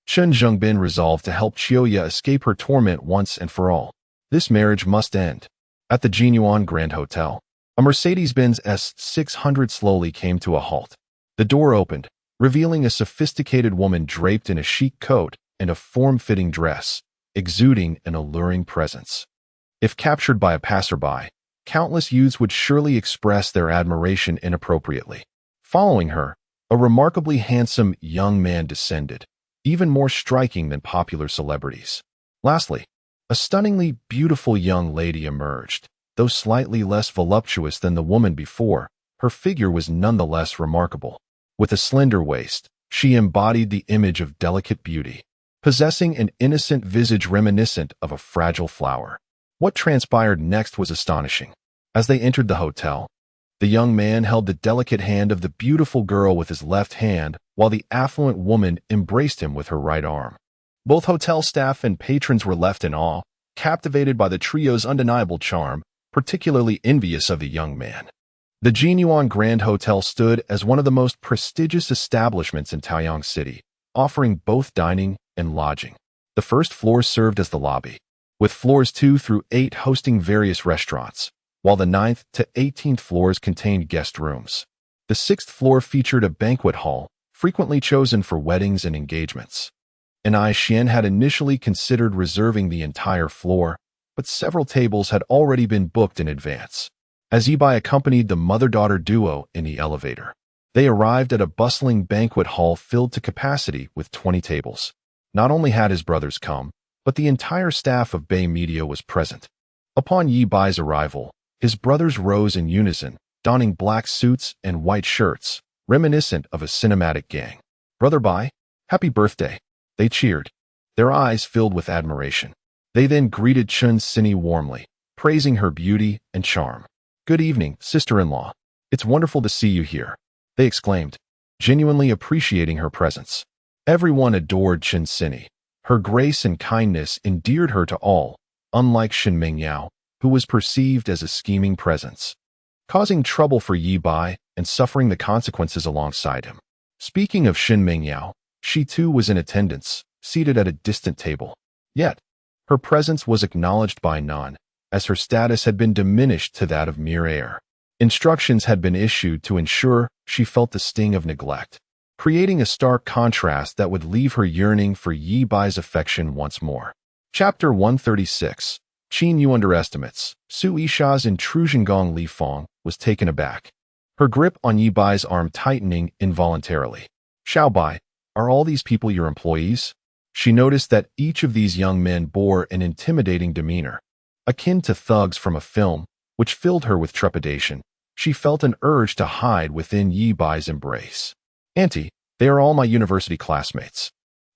Chun Zhengbin resolved to help Chioya escape her torment once and for all. This marriage must end. At the Jinyuan Grand Hotel, a Mercedes-Benz S600 slowly came to a halt. The door opened, revealing a sophisticated woman draped in a chic coat and a form-fitting dress, exuding an alluring presence. If captured by a passerby, countless youths would surely express their admiration inappropriately. Following her, a remarkably handsome young man descended, even more striking than popular celebrities. Lastly, a stunningly beautiful young lady emerged. Though slightly less voluptuous than the woman before, her figure was nonetheless remarkable. With a slender waist, she embodied the image of delicate beauty, possessing an innocent visage reminiscent of a fragile flower. What transpired next was astonishing. As they entered the hotel, the young man held the delicate hand of the beautiful girl with his left hand, while the affluent woman embraced him with her right arm. Both hotel staff and patrons were left in awe, captivated by the trio's undeniable charm, particularly envious of the young man. The Jinyuan Grand Hotel stood as one of the most prestigious establishments in Taiyang City, offering both dining and lodging. The first floor served as the lobby, with floors 2 through 8 hosting various restaurants, while the 9th to 18th floors contained guest rooms. The 6th floor featured a banquet hall, frequently chosen for weddings and engagements. Ai Xian had initially considered reserving the entire floor, but several tables had already been booked in advance. As Ye Bai accompanied the mother-daughter duo in the elevator, they arrived at a bustling banquet hall filled to capacity with 20 tables. Not only had his brothers come, but the entire staff of Bai Media was present. Upon Ye Bai's arrival, his brothers rose in unison, donning black suits and white shirts, reminiscent of a cinematic gang. "Brother Bai, happy birthday!" They cheered, their eyes filled with admiration. They then greeted Chun Sini warmly, praising her beauty and charm. "Good evening, sister-in-law. It's wonderful to see you here," they exclaimed, genuinely appreciating her presence. Everyone adored Chen Sini. Her grace and kindness endeared her to all, unlike Shen Mingyao, who was perceived as a scheming presence, causing trouble for Ye Bai and suffering the consequences alongside him. Speaking of Shen Mingyao, she too was in attendance, seated at a distant table. Yet, her presence was acknowledged by none, as her status had been diminished to that of mere heir. Instructions had been issued to ensure she felt the sting of neglect, creating a stark contrast that would leave her yearning for Ye Bai's affection once more. Chapter 136. Qin Yu underestimates. Su Yisha's intrusion. Gong Li Fong was taken aback, her grip on Ye Bai's arm tightening involuntarily. "Xiao Bai, are all these people your employees?" She noticed that each of these young men bore an intimidating demeanor, akin to thugs from a film, which filled her with trepidation. She felt an urge to hide within Ye Bai's embrace. "Auntie, they are all my university classmates.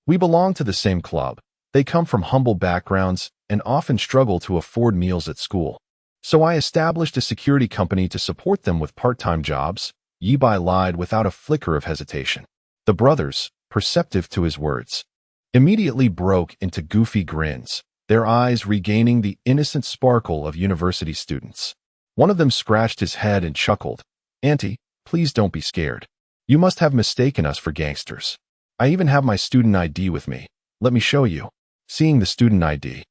We belong to the same club. They come from humble backgrounds and often struggle to afford meals at school. So I established a security company to support them with part-time jobs." Ye Bai lied without a flicker of hesitation. The brothers, perceptive to his words, immediately broke into goofy grins, their eyes regaining the innocent sparkle of university students. One of them scratched his head and chuckled. "Auntie, please don't be scared. You must have mistaken us for gangsters. I even have my student ID with me. Let me show you." Seeing the student ID,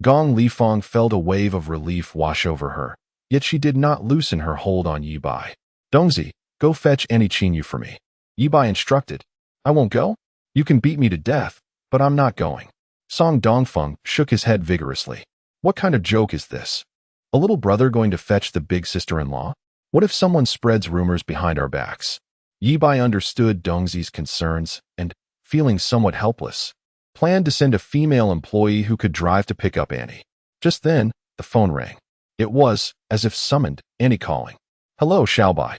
Gong Li Fong felt a wave of relief wash over her, yet she did not loosen her hold on Ye Bai. "Dongzi, go fetch Annie Qin Yu for me," Ye Bai instructed. "I won't go? You can beat me to death, but I'm not going." Song Dongfeng shook his head vigorously. "What kind of joke is this? A little brother going to fetch the big sister-in-law? What if someone spreads rumors behind our backs?" Ye Bai understood Dongzi's concerns and, feeling somewhat helpless, planned to send a female employee who could drive to pick up Annie. Just then, the phone rang. It was, as if summoned, Annie calling. "Hello, Xiao Bai.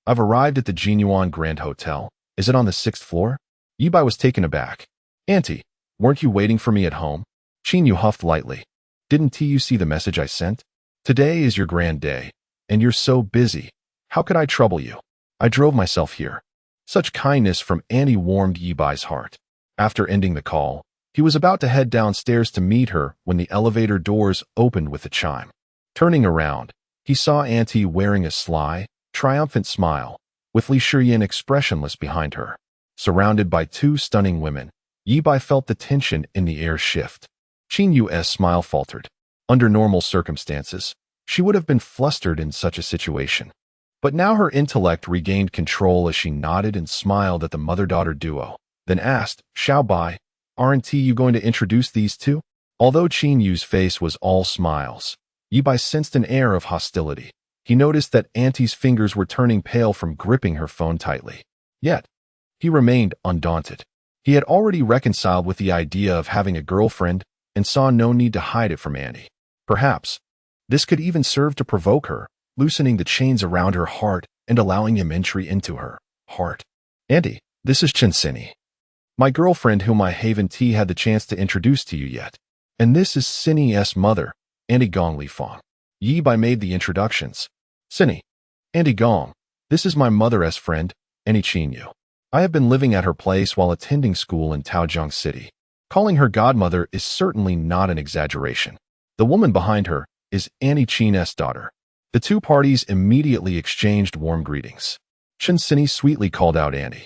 I've arrived at the Jinyuan Grand Hotel. Is it on the 6th floor?" Ye Bai was taken aback. "Auntie, weren't you waiting for me at home?" Qin Yu huffed lightly. "Didn't you see the message I sent? Today is your grand day, and you're so busy. How could I trouble you? I drove myself here." Such kindness from Annie warmed Ye Bai's heart. After ending the call, he was about to head downstairs to meet her when the elevator doors opened with a chime. Turning around, he saw Auntie wearing a sly, triumphant smile, with Li Shiyin expressionless behind her. Surrounded by two stunning women, Ye Bai felt the tension in the air shift. Qin Yu's smile faltered. Under normal circumstances, she would have been flustered in such a situation. But now her intellect regained control as she nodded and smiled at the mother-daughter duo, then asked, "Xiao Bai, aren't you going to introduce these two?" Although Qin Yu's face was all smiles, Ye Bai sensed an air of hostility. He noticed that Auntie's fingers were turning pale from gripping her phone tightly. Yet, he remained undaunted. He had already reconciled with the idea of having a girlfriend and saw no need to hide it from Annie. Perhaps, this could even serve to provoke her, loosening the chains around her heart and allowing him entry into her heart. "Auntie, this is Chen Sini, my girlfriend whom I haven't had the chance to introduce to you yet. And this is Sini's mother, Auntie Gong Li Fong." Ye Bai made the introductions. "Sini, Auntie Gong, this is my mother's friend, Annie Qin Yu. I have been living at her place while attending school in Taojiang City." Calling her godmother is certainly not an exaggeration. The woman behind her is Annie Qin's daughter. The two parties immediately exchanged warm greetings. Chen Sini sweetly called out Annie,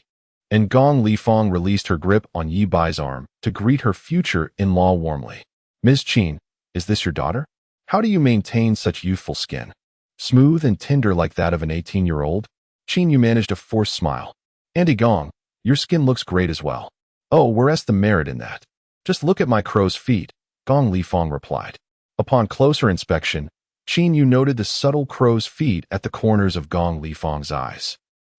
and Gong Li Fong released her grip on Ye Bai's arm to greet her future in-law warmly. "Ms. Qin, is this your daughter? How do you maintain such youthful skin? Smooth and tender like that of an 18-year-old? Qin Yu managed a forced smile. "Auntie Gong, your skin looks great as well." "Oh, where's the merit in that? Just look at my crow's feet," Gong Li Fong replied. Upon closer inspection, Qin Yu noted the subtle crow's feet at the corners of Gong Li Fong's eyes.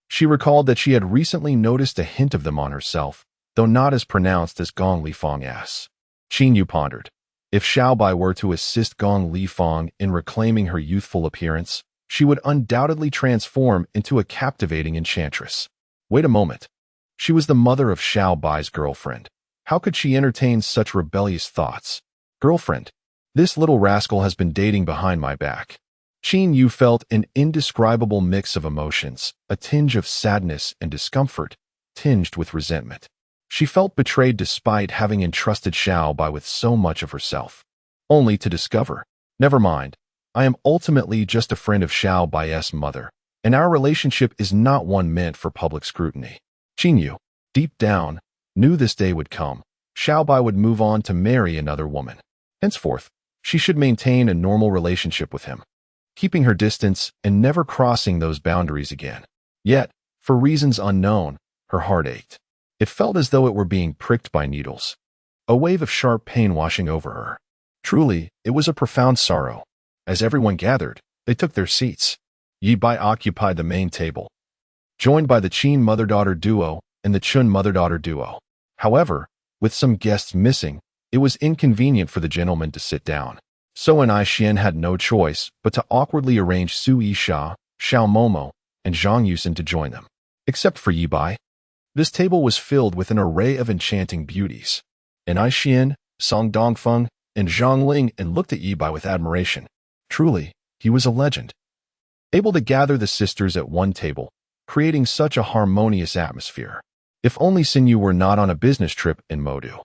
She recalled that she had recently noticed a hint of them on herself, though not as pronounced as Gong Li Fong's. Qin Yu pondered. If Xiao Bai were to assist Gong Li Fong in reclaiming her youthful appearance, she would undoubtedly transform into a captivating enchantress. Wait a moment. She was the mother of Xiao Bai's girlfriend. How could she entertain such rebellious thoughts? Girlfriend. This little rascal has been dating behind my back. Qin Yu felt an indescribable mix of emotions, a tinge of sadness and discomfort, tinged with resentment. She felt betrayed despite having entrusted Xiao Bai with so much of herself, only to discover, never mind, I am ultimately just a friend of Xiao Bai's mother, and our relationship is not one meant for public scrutiny. Qin Yu, deep down, knew this day would come. Xiao Bai would move on to marry another woman. Henceforth, she should maintain a normal relationship with him, keeping her distance and never crossing those boundaries again. Yet, for reasons unknown, her heart ached. It felt as though it were being pricked by needles, a wave of sharp pain washing over her. Truly, it was a profound sorrow. As everyone gathered, they took their seats. Ye Bai occupied the main table, joined by the Qin mother-daughter duo and the Chun mother-daughter duo. However, with some guests missing, it was inconvenient for the gentlemen to sit down. So Ai Xian had no choice but to awkwardly arrange Su Yisha, Xiao Momo, and Zhang Yusin to join them. Except for Ye Bai, this table was filled with an array of enchanting beauties. Ai Xian, Song Dongfeng, and Zhang Ling and looked at Ye Bai with admiration. Truly, he was a legend. Able to gather the sisters at one table, creating such a harmonious atmosphere. If only Xin Yu were not on a business trip in Modu,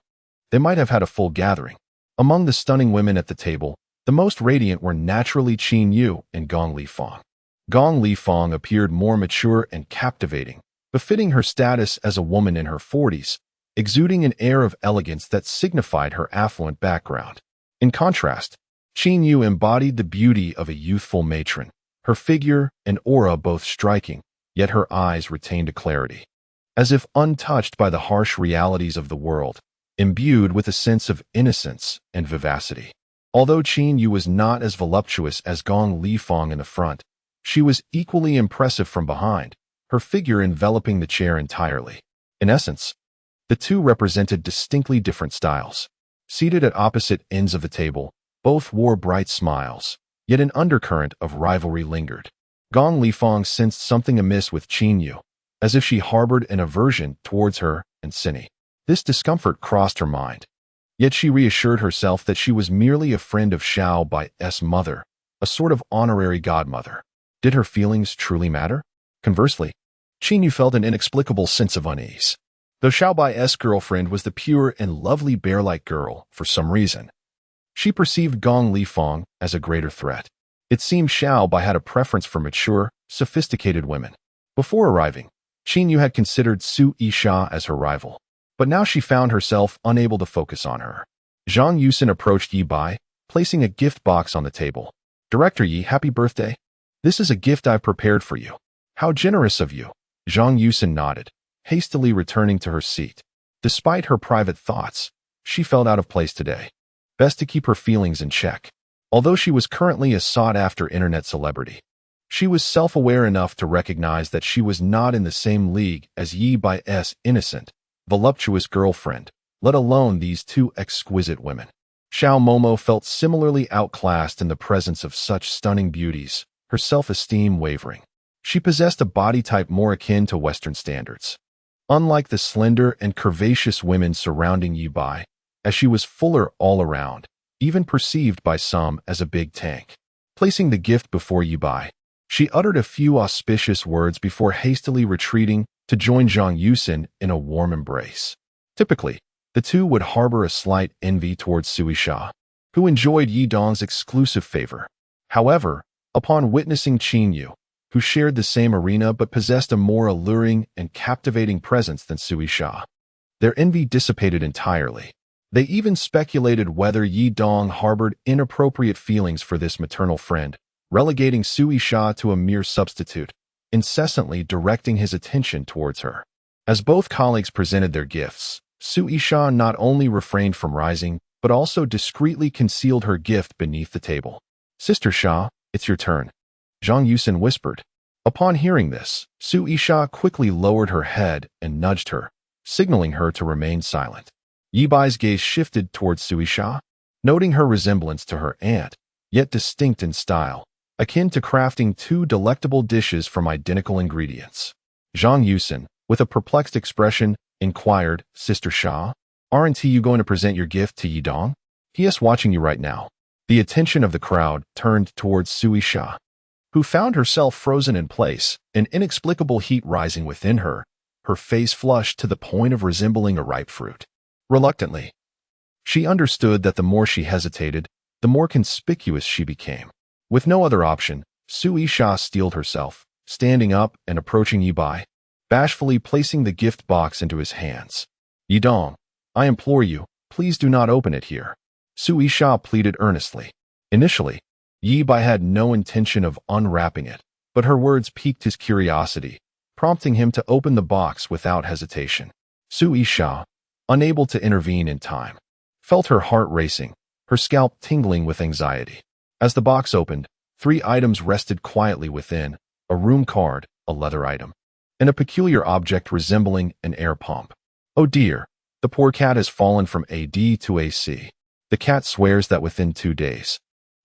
they might have had a full gathering. Among the stunning women at the table, the most radiant were naturally Qin Yu and Gong Li Fong. Gong Li Fong appeared more mature and captivating, befitting her status as a woman in her 40s, exuding an air of elegance that signified her affluent background. In contrast, Qin Yu embodied the beauty of a youthful matron, her figure and aura both striking, yet her eyes retained a clarity, as if untouched by the harsh realities of the world, imbued with a sense of innocence and vivacity. Although Qin Yu was not as voluptuous as Gong Li Fong in the front, she was equally impressive from behind, her figure enveloping the chair entirely. In essence, the two represented distinctly different styles. Seated at opposite ends of the table, both wore bright smiles, yet an undercurrent of rivalry lingered. Gong Li Fong sensed something amiss with Qin Yu, as if she harbored an aversion towards her and Cinny. This discomfort crossed her mind. Yet she reassured herself that she was merely a friend of Xiao Bai's mother, a sort of honorary godmother. Did her feelings truly matter? Conversely, Qin Yu felt an inexplicable sense of unease. Though Xiao Bai's girlfriend was the pure and lovely bear-like girl, for some reason, she perceived Gong Li Fong as a greater threat. It seemed Xiao Bai had a preference for mature, sophisticated women. Before arriving, Qin Yu had considered Su Yisha as her rival, but now she found herself unable to focus on her. Zhang Yusin approached Ye Bai, placing a gift box on the table. "Director Yi, happy birthday. This is a gift I've prepared for you." "How generous of you." Zhang Yusin nodded, hastily returning to her seat. Despite her private thoughts, she felt out of place today. Best to keep her feelings in check. Although she was currently a sought-after internet celebrity, she was self-aware enough to recognize that she was not in the same league as Ye Bai's innocent, voluptuous girlfriend, let alone these two exquisite women. Xiao Momo felt similarly outclassed in the presence of such stunning beauties, her self-esteem wavering. She possessed a body type more akin to Western standards. Unlike the slender and curvaceous women surrounding Ye Bai, as she was fuller all around, even perceived by some as a big tank. Placing the gift before Ye Bai, she uttered a few auspicious words before hastily retreating to join Zhang Yusin in a warm embrace. Typically, the two would harbor a slight envy towards Sui Sha, who enjoyed Yi Dong's exclusive favor. However, upon witnessing Qin Yu, who shared the same arena but possessed a more alluring and captivating presence than Sui Sha, their envy dissipated entirely. They even speculated whether Yi Dong harbored inappropriate feelings for this maternal friend, relegating Sui Sha to a mere substitute, incessantly directing his attention towards her. As both colleagues presented their gifts, Sui Sha not only refrained from rising, but also discreetly concealed her gift beneath the table. "Sister Sha, it's your turn," Zhang Yusin whispered. Upon hearing this, Sui Sha quickly lowered her head and nudged her, signaling her to remain silent. Ye Bai's gaze shifted towards Sui Sha, noting her resemblance to her aunt, yet distinct in style, akin to crafting two delectable dishes from identical ingredients. Zhang Yusin, with a perplexed expression, inquired, "Sister Sha, aren't you going to present your gift to Yi Dong? He is watching you right now." The attention of the crowd turned towards Sui Sha, who found herself frozen in place, an inexplicable heat rising within her, her face flushed to the point of resembling a ripe fruit. Reluctantly, she understood that the more she hesitated, the more conspicuous she became. With no other option, Sui Sha steeled herself, standing up and approaching Ye Bai, bashfully placing the gift box into his hands. Ye Dong, I implore you, please do not open it here. Sui Sha pleaded earnestly. Initially, Ye Bai had no intention of unwrapping it, but her words piqued his curiosity, prompting him to open the box without hesitation. Sui Sha, unable to intervene in time, felt her heart racing, her scalp tingling with anxiety. As the box opened, 3 items rested quietly within: a room card, a leather item, and a peculiar object resembling an air pump. Oh dear, the poor cat has fallen from AD to AC. The cat swears that within 2 days,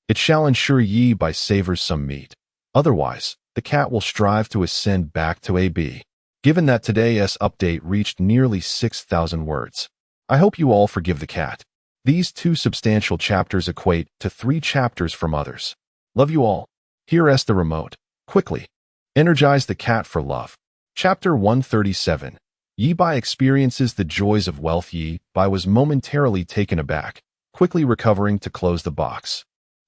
it shall ensure Ye Bai savors some meat. Otherwise, the cat will strive to ascend back to AB. Given that today's update reached nearly 6,000 words, I hope you all forgive the cat. These 2 substantial chapters equate to 3 chapters from others. Love you all. Here's the remote. Quickly. Energize the cat for love. Chapter 137. Ye Bai experiences the joys of wealth. Ye Bai was momentarily taken aback, quickly recovering to close the box.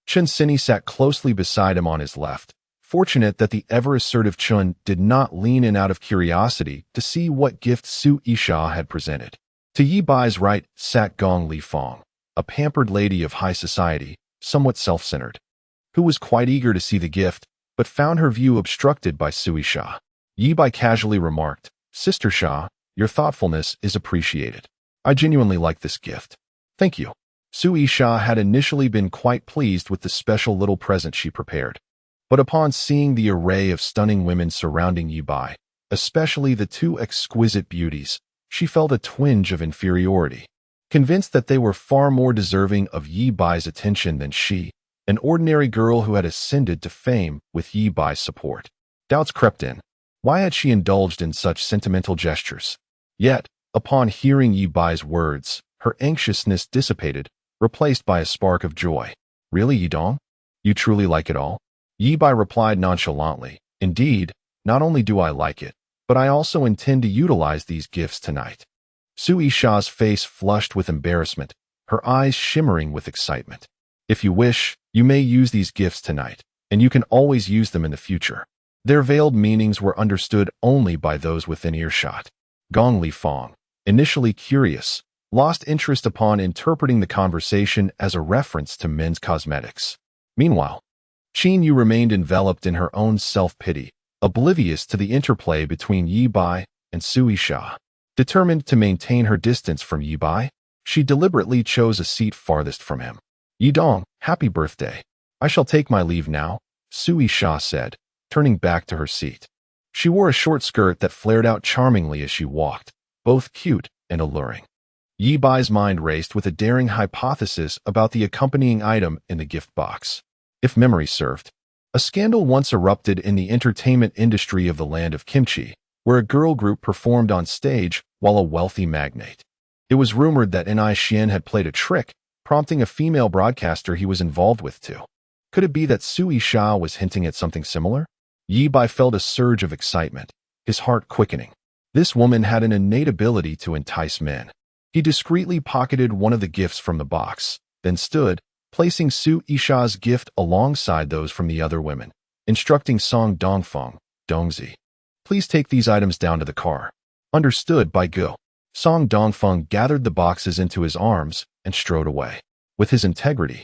Chun Sini sat closely beside him on his left, fortunate that the ever-assertive Chun did not lean in out of curiosity to see what gift Sui Sha had presented. To Ye Bai's right sat Gong Li Fong, a pampered lady of high society, somewhat self-centered, who was quite eager to see the gift, but found her view obstructed by Sui Sha. Ye Bai casually remarked, "Sister Sha, your thoughtfulness is appreciated. I genuinely like this gift." "Thank you." Sui Sha had initially been quite pleased with the special little present she prepared. But upon seeing the array of stunning women surrounding Ye Bai, especially the 2 exquisite beauties, she felt a twinge of inferiority. Convinced that they were far more deserving of Ye Bai's attention than she, an ordinary girl who had ascended to fame with Ye Bai's support. Doubts crept in. Why had she indulged in such sentimental gestures? Yet, upon hearing Ye Bai's words, her anxiousness dissipated, replaced by a spark of joy. "Really, Ye Dong? You truly like it all?" Ye Bai replied nonchalantly, "Indeed, not only do I like it, but I also intend to utilize these gifts tonight." Sui Sha's face flushed with embarrassment, her eyes shimmering with excitement. "If you wish, you may use these gifts tonight, and you can always use them in the future." Their veiled meanings were understood only by those within earshot. Gong Li Fong, initially curious, lost interest upon interpreting the conversation as a reference to men's cosmetics. Meanwhile, Qin Yu remained enveloped in her own self-pity, oblivious to the interplay between Ye Bai and Sui Sha. Determined to maintain her distance from Ye Bai, she deliberately chose a seat farthest from him. "Ye Dong, happy birthday. I shall take my leave now," Sui Sha said, turning back to her seat. She wore a short skirt that flared out charmingly as she walked, both cute and alluring. Ye Bai's mind raced with a daring hypothesis about the accompanying item in the gift box. If memory served, a scandal once erupted in the entertainment industry of the land of kimchi, where a girl group performed on stage while a wealthy magnate. It was rumored that Ni Xian had played a trick, prompting a female broadcaster he was involved with to. Could it be that Sui Sha was hinting at something similar? Ye Bai felt a surge of excitement, his heart quickening. This woman had an innate ability to entice men. He discreetly pocketed one of the gifts from the box, then stood, placing Sui Sha's gift alongside those from the other women, instructing Song Dongfeng, Dongzi, "Please take these items down to the car." Understood by Go. Song Dongfeng gathered the boxes into his arms and strode away. With his integrity,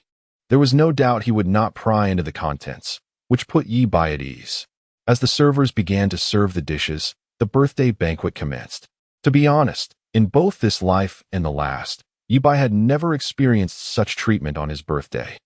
there was no doubt he would not pry into the contents, which put Ye Bai at ease. As the servers began to serve the dishes, the birthday banquet commenced. To be honest, in both this life and the last, Ye Bai had never experienced such treatment on his birthday.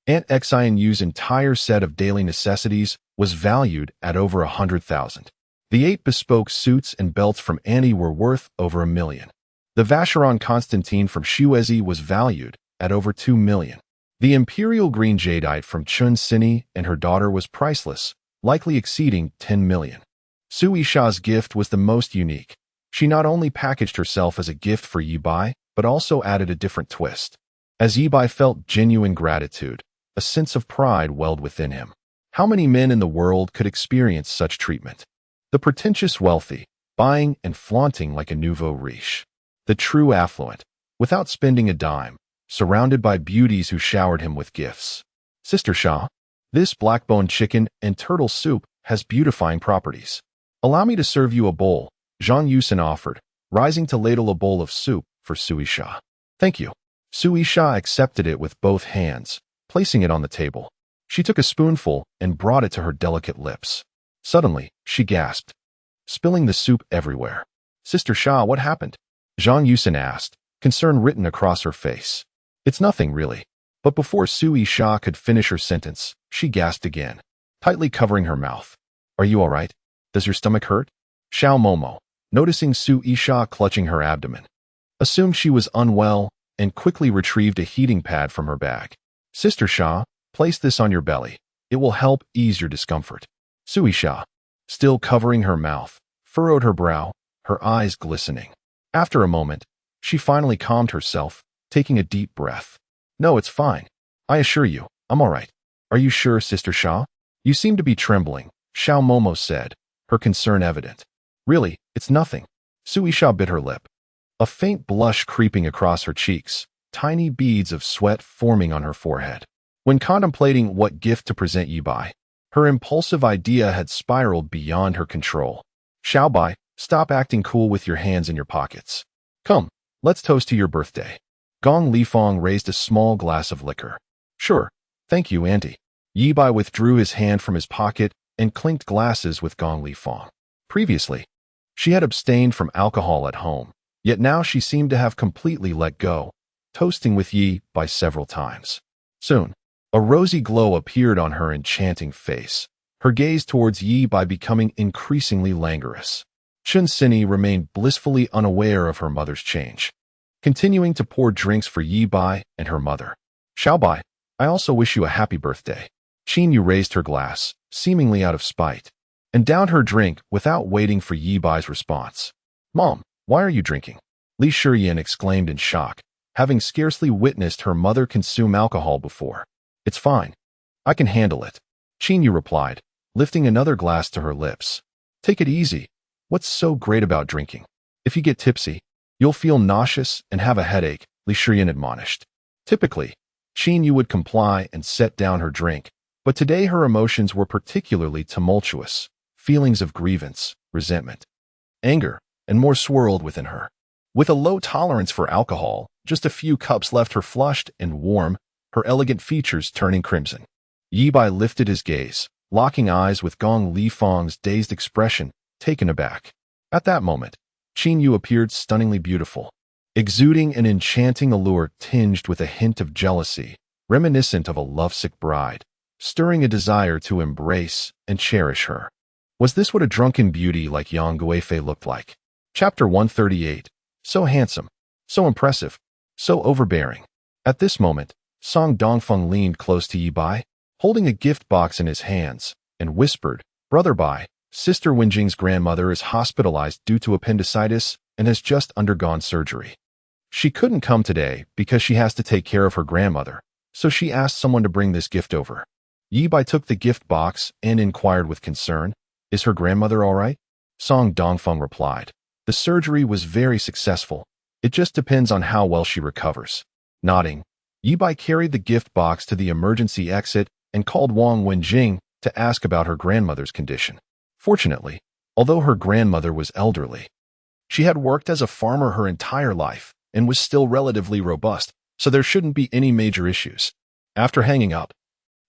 Aunt Xianyu's entire set of daily necessities was valued at over 100,000. The 8 bespoke suits and belts from Annie were worth over 1 million. The Vacheron Constantine from Shuezi was valued at over 2 million. The imperial green jadeite from Chun Sini and her daughter was priceless, likely exceeding 10 million. Sui Sha's gift was the most unique. She not only packaged herself as a gift for Ye Bai, but also added a different twist. As Ye Bai felt genuine gratitude, A sense of pride welled within him. How many men in the world could experience such treatment? The pretentious wealthy, buying and flaunting like a nouveau riche. The true affluent, without spending a dime, surrounded by beauties who showered him with gifts. Sister Shah, this black-boned chicken and turtle soup has beautifying properties. Allow me to serve you a bowl, Zhang Yusin offered, rising to ladle a bowl of soup for Sui Shah. Thank you. Sui Shah accepted it with both hands, placing it on the table. She took a spoonful and brought it to her delicate lips. Suddenly, she gasped, spilling the soup everywhere. Sister Shah, what happened? Zhang Yusin asked, concern written across her face. It's nothing, really. But before Sui Shah could finish her sentence, she gasped again, tightly covering her mouth. Are you all right? Does your stomach hurt? Xiao Momo, noticing Sui Shah clutching her abdomen, assumed she was unwell and quickly retrieved a heating pad from her bag. Sister Shah, place this on your belly. It will help ease your discomfort. Sui Shah, still covering her mouth, furrowed her brow, her eyes glistening. After a moment, she finally calmed herself, taking a deep breath. No, it's fine. I assure you, I'm all right. Are you sure, Sister Shah? You seem to be trembling, Xiao Momo said, her concern evident. Really, it's nothing. Sui Shah bit her lip, a faint blush creeping across her cheeks, tiny beads of sweat forming on her forehead. When contemplating what gift to present Ye Bai, her impulsive idea had spiraled beyond her control. Xiao Bai, stop acting cool with your hands in your pockets. Come, let's toast to your birthday. Gong Lifeng raised a small glass of liquor. Sure, thank you, Auntie. Ye Bai withdrew his hand from his pocket and clinked glasses with Gong Lifeng. Previously, she had abstained from alcohol at home, yet now she seemed to have completely let go, toasting with Ye Bai several times. Soon, a rosy glow appeared on her enchanting face, her gaze towards Ye Bai becoming increasingly languorous. Chun Sini remained blissfully unaware of her mother's change, continuing to pour drinks for Ye Bai and her mother. Xiao Bai, I also wish you a happy birthday. Qin Yu raised her glass, seemingly out of spite, and downed her drink without waiting for Ye Bai's response. Mom, why are you drinking? Li Shiyan exclaimed in shock, having scarcely witnessed her mother consume alcohol before. It's fine. I can handle it. Qin Yu replied, lifting another glass to her lips. Take it easy. What's so great about drinking? If you get tipsy, you'll feel nauseous and have a headache, Li Shiyan admonished. Typically, Qin Yu would comply and set down her drink, but today her emotions were particularly tumultuous. Feelings of grievance, resentment, anger, and more swirled within her. With a low tolerance for alcohol, just a few cups left her flushed and warm, her elegant features turning crimson. Ye Bai lifted his gaze, locking eyes with Gong Lifeng's dazed expression, taken aback. At that moment, Qin Yu appeared stunningly beautiful, exuding an enchanting allure tinged with a hint of jealousy, reminiscent of a lovesick bride, stirring a desire to embrace and cherish her. Was this what a drunken beauty like Yang Guifei looked like? Chapter 138. So handsome, so impressive, so overbearing. At this moment, Song Dongfeng leaned close to Ye Bai, holding a gift box in his hands, and whispered, Brother Bai, Sister Wenjing's grandmother is hospitalized due to appendicitis and has just undergone surgery. She couldn't come today because she has to take care of her grandmother, so she asked someone to bring this gift over. Ye Bai took the gift box and inquired with concern, Is her grandmother all right? Song Dongfeng replied, The surgery was very successful. It just depends on how well she recovers. Nodding, Ye Bai carried the gift box to the emergency exit and called Wang Wenjing to ask about her grandmother's condition. Fortunately, although her grandmother was elderly, she had worked as a farmer her entire life and was still relatively robust, so there shouldn't be any major issues. After hanging up,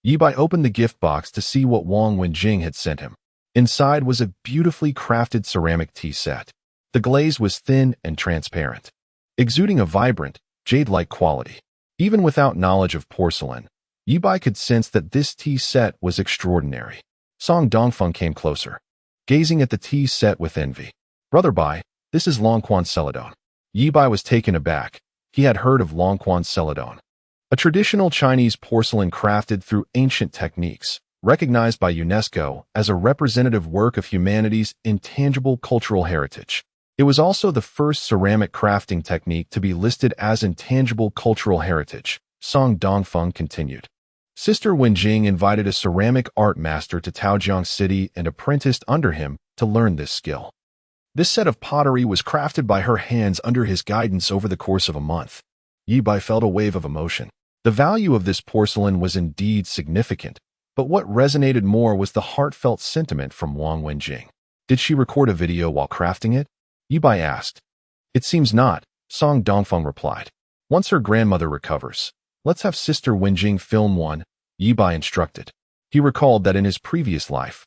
Ye Bai opened the gift box to see what Wang Wenjing had sent him. Inside was a beautifully crafted ceramic tea set. The glaze was thin and transparent, exuding a vibrant, jade-like quality. Even without knowledge of porcelain, Ye Bai could sense that this tea set was extraordinary. Song Dongfeng came closer, gazing at the tea set with envy. Brother Bai, this is Longquan Celadon. Ye Bai was taken aback. He had heard of Longquan Celadon, a traditional Chinese porcelain crafted through ancient techniques, recognized by UNESCO as a representative work of humanity's intangible cultural heritage. It was also the first ceramic crafting technique to be listed as intangible cultural heritage, Song Dongfeng continued. Sister Wenjing invited a ceramic art master to Taojiang City and apprenticed under him to learn this skill. This set of pottery was crafted by her hands under his guidance over the course of a month. Ye Bai felt a wave of emotion. The value of this porcelain was indeed significant, but what resonated more was the heartfelt sentiment from Wang Wenjing. Did she record a video while crafting it? Ye Bai asked. It seems not, Song Dongfeng replied. Once her grandmother recovers, let's have Sister Wenjing film one, Ye Bai instructed. He recalled that in his previous life,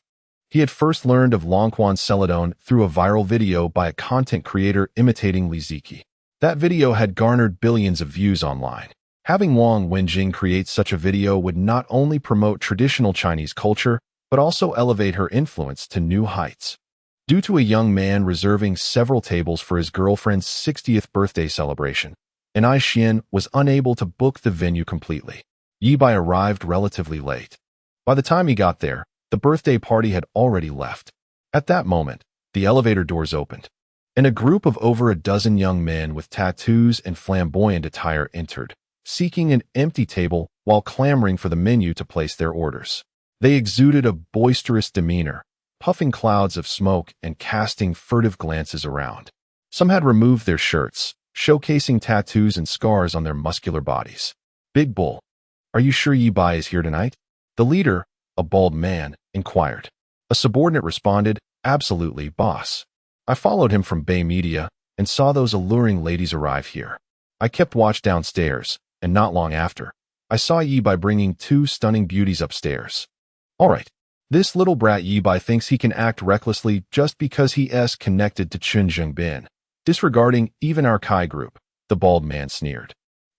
he had first learned of Longquan Celadon through a viral video by a content creator imitating Li Ziki. That video had garnered billions of views online. Having Wang Wenjing create such a video would not only promote traditional Chinese culture, but also elevate her influence to new heights. Due to a young man reserving several tables for his girlfriend's 60th birthday celebration, Anai Xian was unable to book the venue completely. Ye Bai arrived relatively late. By the time he got there, the birthday party had already left. At that moment, the elevator doors opened, and a group of over a dozen young men with tattoos and flamboyant attire entered, seeking an empty table while clamoring for the menu to place their orders. They exuded a boisterous demeanor, puffing clouds of smoke and casting furtive glances around. Some had removed their shirts, showcasing tattoos and scars on their muscular bodies. Big Bull, are you sure Ye Bai is here tonight? The leader, a bald man, inquired. A subordinate responded, absolutely, boss. I followed him from Bai Media and saw those alluring ladies arrive here. I kept watch downstairs, and not long after, I saw Ye Bai bringing two stunning beauties upstairs. All right, this little brat Ye Bai thinks he can act recklessly just because he is connected to Chun Zhengbin, disregarding even our Kai group, the bald man sneered.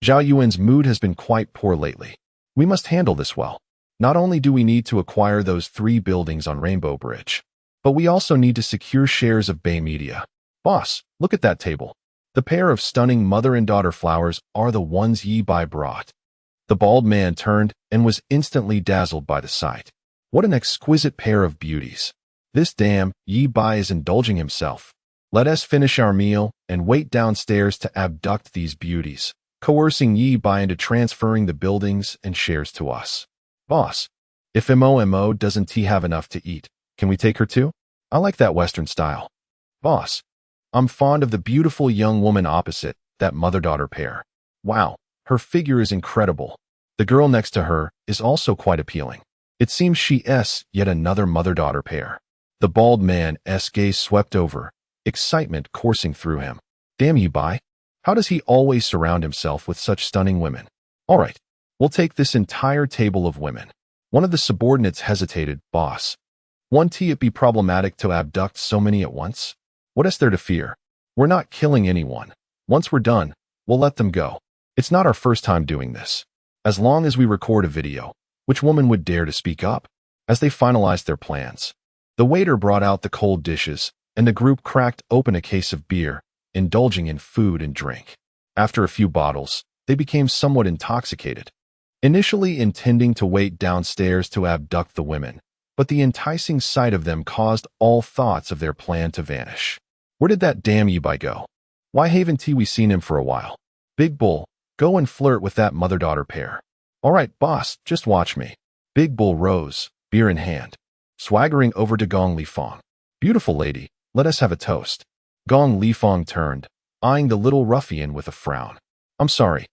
Zhao Yuan's mood has been quite poor lately. We must handle this well. Not only do we need to acquire those 3 buildings on Rainbow Bridge, but we also need to secure shares of Bai Media. Boss, look at that table. The pair of stunning mother and daughter flowers are the ones Ye Bai brought. The bald man turned and was instantly dazzled by the sight. What an exquisite pair of beauties. This damn Ye Bai is indulging himself. Let us finish our meal and wait downstairs to abduct these beauties, coercing Ye Bai into transferring the buildings and shares to us. Boss, if MOMO doesn't he have enough to eat, can we take her too? I like that Western style. Boss, I'm fond of the beautiful young woman opposite, that mother-daughter pair. Wow, her figure is incredible. The girl next to her is also quite appealing. It seems she is yet another mother-daughter pair. The bald man's gaze swept over, excitement coursing through him. Damn Ye Bai, how does he always surround himself with such stunning women? All right, we'll take this entire table of women. One of the subordinates hesitated, boss. Won't it be problematic to abduct so many at once? What is there to fear? We're not killing anyone. Once we're done, we'll let them go. It's not our first time doing this. As long as we record a video, which woman would dare to speak up? As they finalized their plans, the waiter brought out the cold dishes, and the group cracked open a case of beer, indulging in food and drink. After a few bottles, they became somewhat intoxicated. Initially intending to wait downstairs to abduct the women, but the enticing sight of them caused all thoughts of their plan to vanish. Where did that damn Ye Bai go? Why haven't we seen him for a while? Big Bull, go and flirt with that mother-daughter pair. All right, boss, just watch me. Big Bull rose, beer in hand, swaggering over to Gong Lifeng. Beautiful lady, let us have a toast. Gong Lifeng turned, eyeing the little ruffian with a frown. I'm sorry,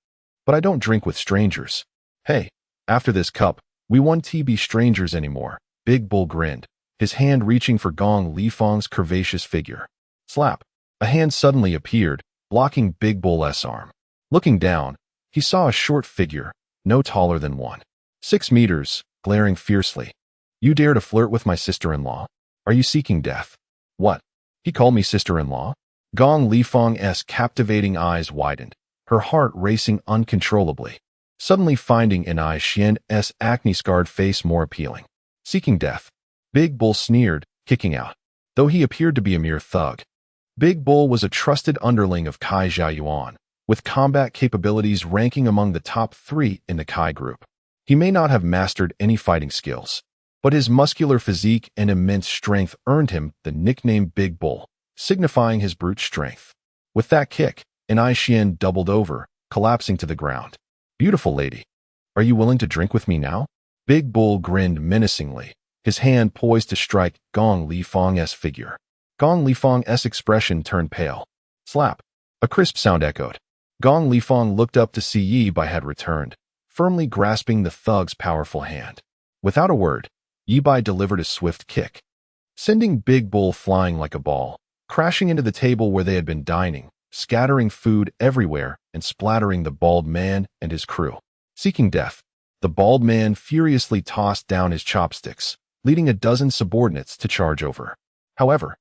but I don't drink with strangers. Hey, after this cup, we won't be strangers anymore. Big Bull grinned, his hand reaching for Gong Lifeng's curvaceous figure. Slap. A hand suddenly appeared, blocking Big Bull's arm. Looking down, he saw a short figure, no taller than 1.6 meters, glaring fiercely. You dare to flirt with my sister-in-law? Are you seeking death? What? He called me sister-in-law? Gong Lifeng's captivating eyes widened, her heart racing uncontrollably, suddenly finding Anai Xian's acne-scarred face more appealing. Seeking death. Big Bull sneered, kicking out. Though he appeared to be a mere thug, Big Bull was a trusted underling of Kai Zhaoyuan, with combat capabilities ranking among the top 3 in the Kai group. He may not have mastered any fighting skills, but his muscular physique and immense strength earned him the nickname Big Bull, signifying his brute strength. With that kick, Anai Xian doubled over, collapsing to the ground. Beautiful lady, Are you willing to drink with me now? Big Bull grinned menacingly, his hand poised to strike Gong Lifang's figure. Gong Lifang's expression turned pale. Slap. A crisp sound echoed. Gong Lifang looked up to see Ye Bai had returned, firmly grasping the thug's powerful hand. Without a word, Ye Bai delivered a swift kick, sending Big Bull flying like a ball, crashing into the table where they had been dining, scattering food everywhere and splattering the bald man and his crew. Seeking death, the bald man furiously tossed down his chopsticks, leading a dozen subordinates to charge over. However,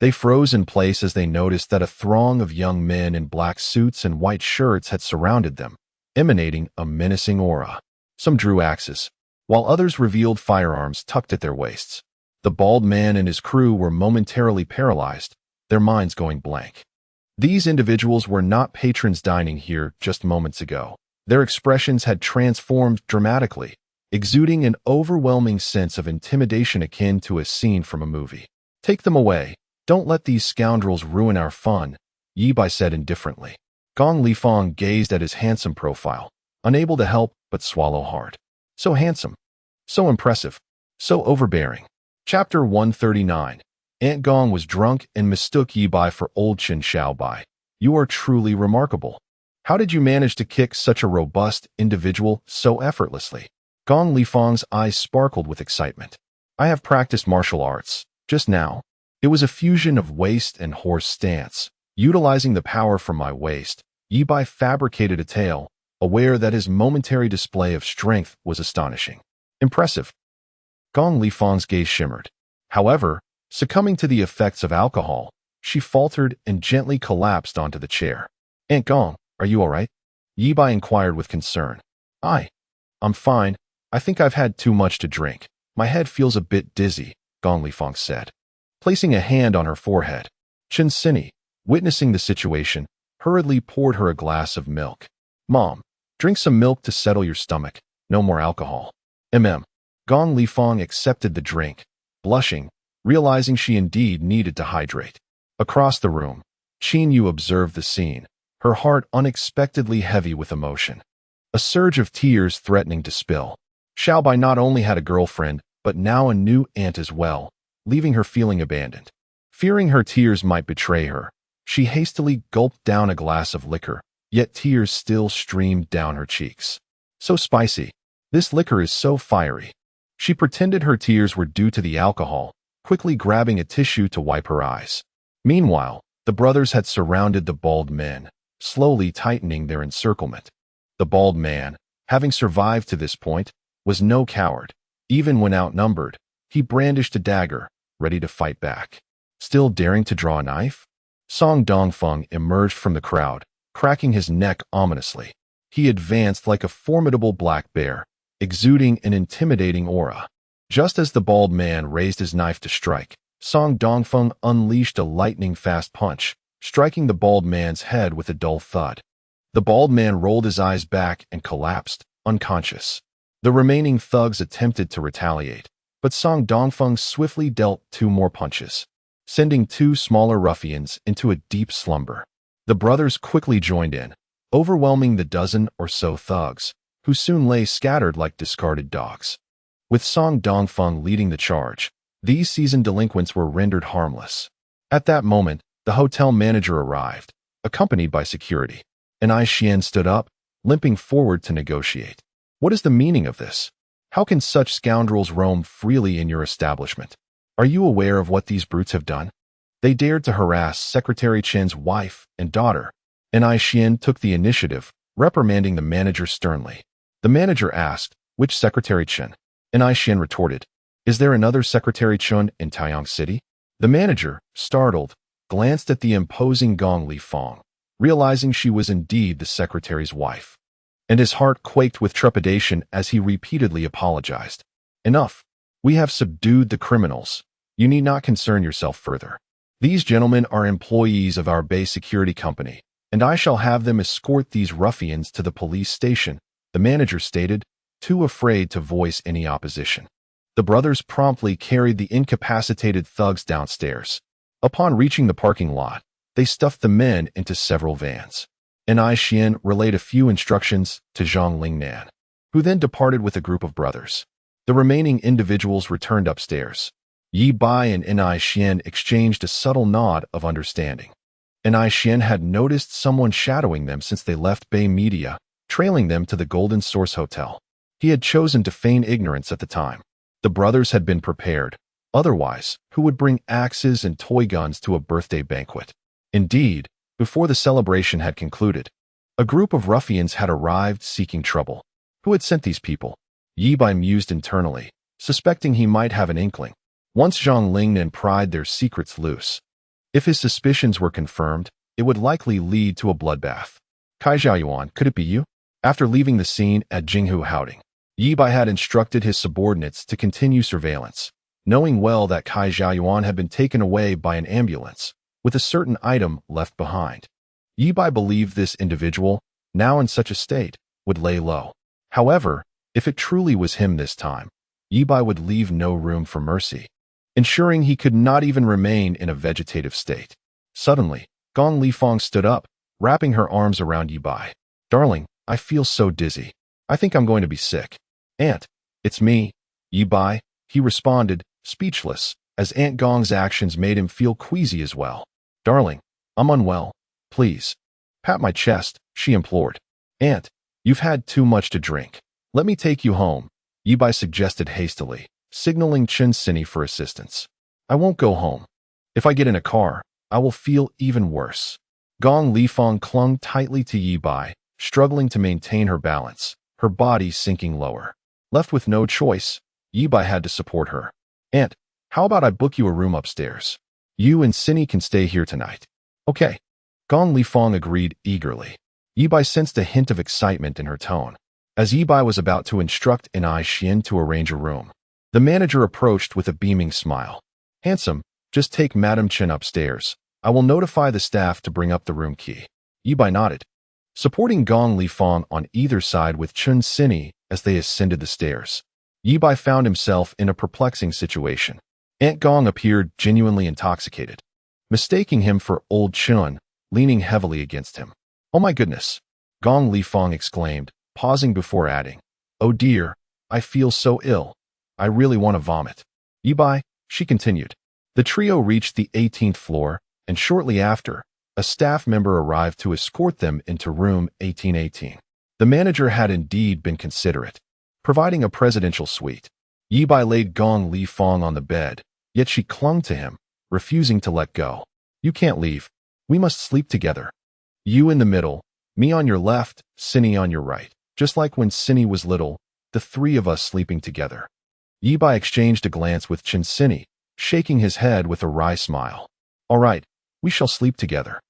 they froze in place as they noticed that a throng of young men in black suits and white shirts had surrounded them, emanating a menacing aura. Some drew axes, while others revealed firearms tucked at their waists. The bald man and his crew were momentarily paralyzed, their minds going blank. These individuals were not patrons dining here just moments ago. Their expressions had transformed dramatically, exuding an overwhelming sense of intimidation akin to a scene from a movie. Take them away. Don't let these scoundrels ruin our fun, Ye Bai said indifferently. Gong Lifang gazed at his handsome profile, unable to help but swallow hard. So handsome, so impressive, so overbearing. Chapter 139. Aunt Gong was drunk and mistook Ye Bai for old Chen Xiaobai. You are truly remarkable. How did you manage to kick such a robust individual so effortlessly? Gong Lifang's eyes sparkled with excitement. I have practiced martial arts, just now. It was a fusion of waist and horse stance. Utilizing the power from my waist, Ye Bai fabricated a tale, aware that his momentary display of strength was astonishing. Impressive. Gong Lifang's gaze shimmered. However, succumbing to the effects of alcohol, she faltered and gently collapsed onto the chair. Aunt Gong, are you all right? Ye Bai inquired with concern. I'm fine. I think I've had too much to drink. My head feels a bit dizzy, Gong Lifang said, placing a hand on her forehead. Chen Sini, witnessing the situation, hurriedly poured her a glass of milk. Mom, drink some milk to settle your stomach. No more alcohol. Gong Lifang accepted the drink, blushing, realizing she indeed needed to hydrate. Across the room, Qin Yu observed the scene, her heart unexpectedly heavy with emotion. A surge of tears threatening to spill. Xiao Bai not only had a girlfriend, but now a new aunt as well, leaving her feeling abandoned. Fearing her tears might betray her, she hastily gulped down a glass of liquor, yet tears still streamed down her cheeks. So spicy. This liquor is so fiery. She pretended her tears were due to the alcohol, quickly grabbing a tissue to wipe her eyes. Meanwhile, the brothers had surrounded the bald men, slowly tightening their encirclement. The bald man, having survived to this point, was no coward. Even when outnumbered, he brandished a dagger, ready to fight back. Still daring to draw a knife? Song Dongfeng emerged from the crowd, cracking his neck ominously. He advanced like a formidable black bear, exuding an intimidating aura. Just as the bald man raised his knife to strike, Song Dongfeng unleashed a lightning-fast punch, striking the bald man's head with a dull thud. The bald man rolled his eyes back and collapsed, unconscious. The remaining thugs attempted to retaliate, but Song Dongfeng swiftly dealt 2 more punches, sending 2 smaller ruffians into a deep slumber. The brothers quickly joined in, overwhelming the dozen or so thugs, who soon lay scattered like discarded dogs. With Song Dongfeng leading the charge, these seasoned delinquents were rendered harmless. At that moment, the hotel manager arrived, accompanied by security. And Ai Xian stood up, limping forward to negotiate. What is the meaning of this? How can such scoundrels roam freely in your establishment? Are you aware of what these brutes have done? They dared to harass Secretary Chen's wife and daughter, and Ai Xian took the initiative, reprimanding the manager sternly. The manager asked, which Secretary Chen? And Ai Xian retorted, is there another Secretary Chen in Taiyang City? The manager, startled, glanced at the imposing Gong Lifang, realizing she was indeed the secretary's wife. And his heart quaked with trepidation as he repeatedly apologized. Enough. We have subdued the criminals. You need not concern yourself further. These gentlemen are employees of our Bai security company, and I shall have them escort these ruffians to the police station, the manager stated, too afraid to voice any opposition. The brothers promptly carried the incapacitated thugs downstairs. Upon reaching the parking lot, they stuffed the men into several vans. And Ai Xian relayed a few instructions to Zhang Lingnan, who then departed with a group of brothers. The remaining individuals returned upstairs. Ye Bai and Enai Xian exchanged a subtle nod of understanding. Enai Xian had noticed someone shadowing them since they left Bai Media, trailing them to the Golden Source Hotel. He had chosen to feign ignorance at the time. The brothers had been prepared. Otherwise, who would bring axes and toy guns to a birthday banquet? Indeed, before the celebration had concluded, a group of ruffians had arrived seeking trouble. Who had sent these people? Ye Bai mused internally, suspecting he might have an inkling. Once Zhang Lingnan pried their secrets loose. If his suspicions were confirmed, it would likely lead to a bloodbath. Kai Zhaoyuan, could it be you? After leaving the scene at Jinghu Haoding, Ye Bai had instructed his subordinates to continue surveillance, knowing well that Kai Zhaoyuan had been taken away by an ambulance, with a certain item left behind. Ye Bai believed this individual, now in such a state, would lay low. However, if it truly was him this time, Ye Bai would leave no room for mercy, ensuring he could not even remain in a vegetative state. Suddenly, Gong Lifang stood up, wrapping her arms around Ye Bai. "Darling, I feel so dizzy. I think I'm going to be sick." "Aunt, it's me, Ye Bai," he responded, speechless, as Aunt Gong's actions made him feel queasy as well. "Darling, I'm unwell. Please, pat my chest," she implored. "Aunt, you've had too much to drink. Let me take you home," Ye Bai suggested hastily, signaling Chen Sini for assistance. "I won't go home. If I get in a car, I will feel even worse." Gong Lifang clung tightly to Ye Bai, struggling to maintain her balance, her body sinking lower. Left with no choice, Ye Bai had to support her. "Aunt, how about I book you a room upstairs? You and Sini can stay here tonight." "Okay." Gong Lifang agreed eagerly. Ye Bai sensed a hint of excitement in her tone. As Ye Bai was about to instruct Enai Xian to arrange a room, the manager approached with a beaming smile. "Handsome, just take Madam Chen upstairs. I will notify the staff to bring up the room key." Ye Bai nodded, supporting Gong Lifang on either side with Chen Sini as they ascended the stairs. Ye Bai found himself in a perplexing situation. Aunt Gong appeared genuinely intoxicated, mistaking him for old Chun, leaning heavily against him. "Oh my goodness," Gong Lifang exclaimed, pausing before adding, "Oh dear, I feel so ill. I really want to vomit." "Ye Bai," she continued. The trio reached the 18th floor, and shortly after, a staff member arrived to escort them into room 1818. The manager had indeed been considerate, providing a presidential suite. Ye Bai laid Gong Lifang on the bed, yet she clung to him, refusing to let go. "You can't leave. We must sleep together. You in the middle, me on your left, Sini on your right. Just like when Sini was little, the three of us sleeping together." Ye Bai exchanged a glance with Chen Sini, shaking his head with a wry smile. "All right, we shall sleep together."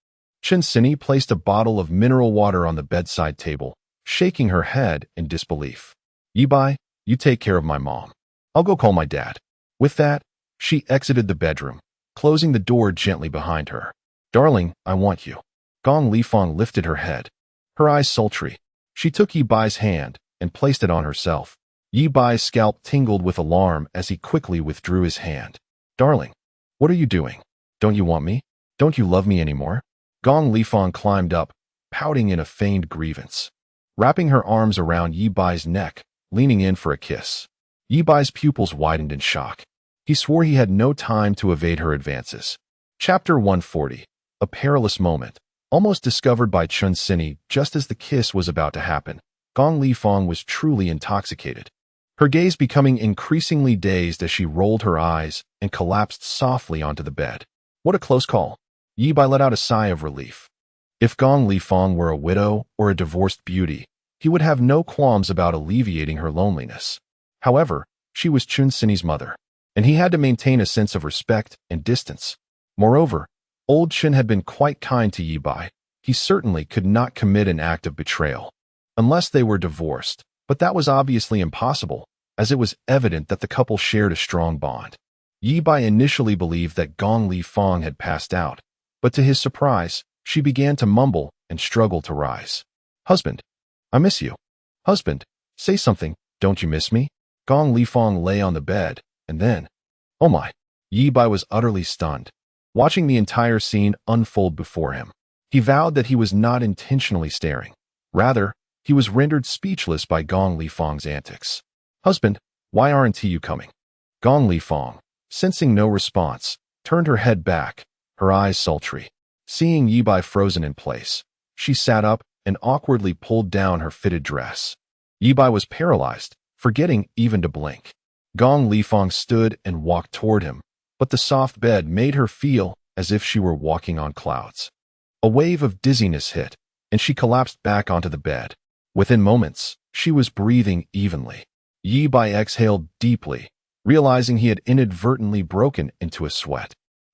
Chen Sini placed a bottle of mineral water on the bedside table, shaking her head in disbelief. "Ye Bai, you take care of my mom. I'll go call my dad." With that, she exited the bedroom, closing the door gently behind her. "Darling, I want you." Gong Lifang lifted her head, her eyes sultry. She took Ye Bai's hand and placed it on herself. Ye Bai's scalp tingled with alarm as he quickly withdrew his hand. "Darling, what are you doing? Don't you want me? Don't you love me anymore?" Gong Lifang climbed up, pouting in a feigned grievance, wrapping her arms around Ye Bai's neck, leaning in for a kiss. Ye Bai's pupils widened in shock. He swore he had no time to evade her advances. Chapter 140. A perilous moment. Almost discovered by Chen Sini just as the kiss was about to happen, Gong Lifang was truly intoxicated, her gaze becoming increasingly dazed as she rolled her eyes and collapsed softly onto the bed. What a close call. Ye Bai let out a sigh of relief. If Gong Lifang were a widow or a divorced beauty, he would have no qualms about alleviating her loneliness. However, she was Chen Sini's mother, and he had to maintain a sense of respect and distance. Moreover, old Chen had been quite kind to Ye Bai. He certainly could not commit an act of betrayal, unless they were divorced, but that was obviously impossible, as it was evident that the couple shared a strong bond. Ye Bai initially believed that Gong Lifang had passed out, but to his surprise, she began to mumble and struggle to rise. "Husband, I miss you. Husband, say something, don't you miss me?" Gong Lifang lay on the bed, and then, oh my, Ye Bai was utterly stunned, watching the entire scene unfold before him. He vowed that he was not intentionally staring. Rather, he was rendered speechless by Gong Lifang's antics. "Husband, why aren't you coming?" Gong Lifang, sensing no response, turned her head back, her eyes sultry. Seeing Ye Bai frozen in place, she sat up and awkwardly pulled down her fitted dress. Ye Bai was paralyzed, forgetting even to blink. Gong Lifang stood and walked toward him, but the soft bed made her feel as if she were walking on clouds. A wave of dizziness hit, and she collapsed back onto the bed. Within moments, she was breathing evenly. Ye Bai exhaled deeply, realizing he had inadvertently broken into a sweat.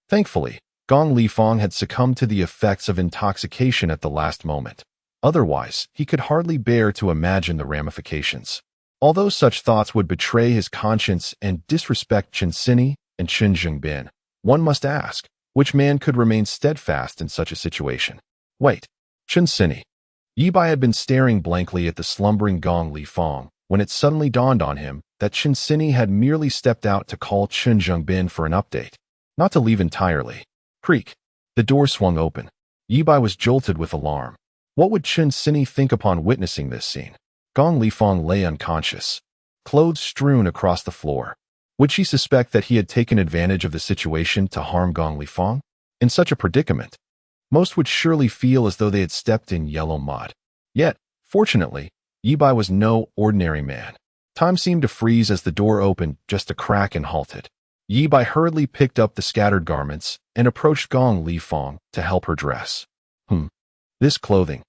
Thankfully, Gong Lifang had succumbed to the effects of intoxication at the last moment. Otherwise, he could hardly bear to imagine the ramifications. Although such thoughts would betray his conscience and disrespect Chen Sini and Chen Zhengbin, one must ask, which man could remain steadfast in such a situation? Wait, Chen Sini. Ye Bai had been staring blankly at the slumbering Gong Lifang when it suddenly dawned on him that Chen Sini had merely stepped out to call Chen Zhengbin for an update, not to leave entirely. Creak. The door swung open. Ye Bai was jolted with alarm. What would Chen Sini think upon witnessing this scene? Gong Lifang lay unconscious, clothes strewn across the floor. Would she suspect that he had taken advantage of the situation to harm Gong Lifang? In such a predicament, most would surely feel as though they had stepped in yellow mud. Yet, fortunately, Ye Bai was no ordinary man. Time seemed to freeze as the door opened just a crack and halted. Ye Bai hurriedly picked up the scattered garments and approached Gong Lifang to help her dress. This clothing.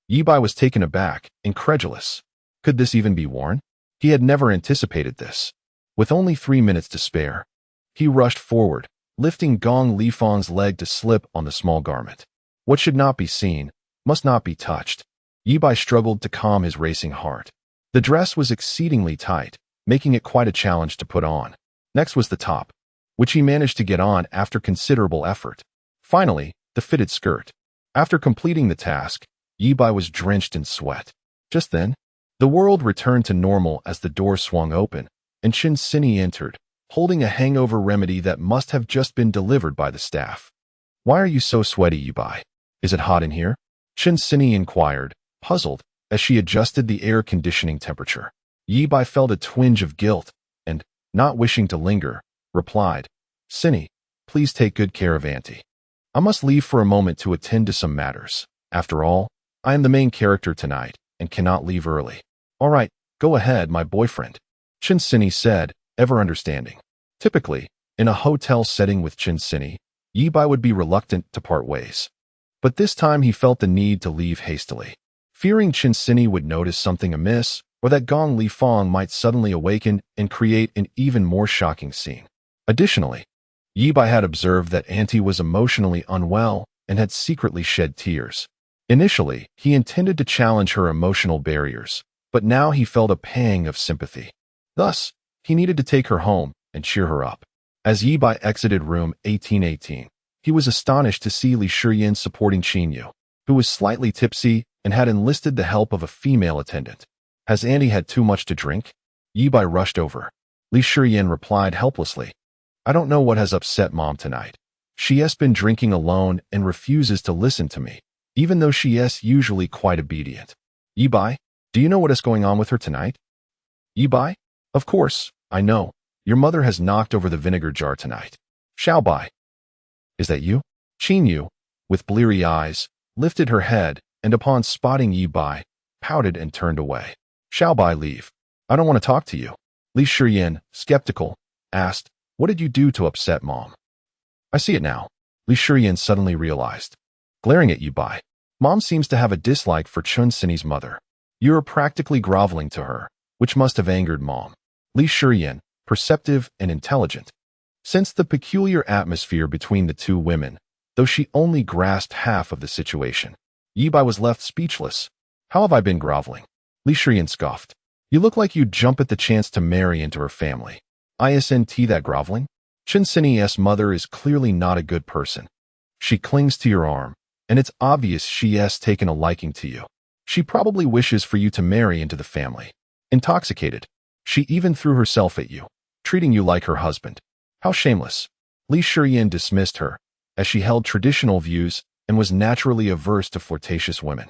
Ye Bai was taken aback, incredulous. Could this even be worn? He had never anticipated this. With only 3 minutes to spare, he rushed forward, lifting Gong Lifang's leg to slip on the small garment. What should not be seen must not be touched. Ye Bai struggled to calm his racing heart. The dress was exceedingly tight, making it quite a challenge to put on. Next was the top, which he managed to get on after considerable effort. Finally, the fitted skirt. After completing the task, Ye Bai was drenched in sweat. Just then, the world returned to normal as the door swung open, and Chen Sini entered, holding a hangover remedy that must have just been delivered by the staff. "Why are you so sweaty, Ye Bai? Is it hot in here?" Chen Sini inquired, puzzled, as she adjusted the air conditioning temperature. Ye Bai felt a twinge of guilt, and, not wishing to linger, replied, "Sini, please take good care of Auntie. I must leave for a moment to attend to some matters. After all, I am the main character tonight, and cannot leave early." "All right, go ahead, my boyfriend," Chen Sini said, ever understanding. Typically, in a hotel setting with Chen Sini, Ye Bai would be reluctant to part ways. But this time he felt the need to leave hastily. Fearing Chen Sini would notice something amiss, or that Gong Lifang might suddenly awaken and create an even more shocking scene. Additionally, Ye Bai had observed that Auntie was emotionally unwell and had secretly shed tears. Initially, he intended to challenge her emotional barriers, but now he felt a pang of sympathy. Thus, he needed to take her home and cheer her up. As Ye Bai exited room 1818, he was astonished to see Li Shiyan supporting Qinyu, who was slightly tipsy and had enlisted the help of a female attendant. "Has Auntie had too much to drink?" Ye Bai rushed over. Li Shiyan replied helplessly, "I don't know what has upset Mom tonight. She has been drinking alone and refuses to listen to me, even though she is usually quite obedient." "Ye Bai, do you know what is going on with her tonight?" "Ye Bai? Of course, I know. Your mother has knocked over the vinegar jar tonight." "Xiao Bai. Is that you?" Qinyu, with bleary eyes, lifted her head and upon spotting Ye Bai, pouted and turned away. "Xiao Bai, leave. I don't want to talk to you." Li Shiyan, skeptical, asked, "What did you do to upset Mom?" "I see it now," Li Shiyan suddenly realized. Glaring at Ye Bai, "Mom seems to have a dislike for Chen Sini's mother. You are practically groveling to her, which must have angered Mom." Li Shiyan, perceptive and intelligent, sensed the peculiar atmosphere between the two women, though she only grasped half of the situation. Ye Bai was left speechless. "How have I been groveling?" Li Shiyan scoffed. "You look like you'd jump at the chance to marry into her family. Isn't that groveling? Chen Sini's mother is clearly not a good person. She clings to your arm, and it's obvious she has taken a liking to you. She probably wishes for you to marry into the family. Intoxicated, she even threw herself at you, treating you like her husband. How shameless." Li Shiyan dismissed her, as she held traditional views and was naturally averse to flirtatious women.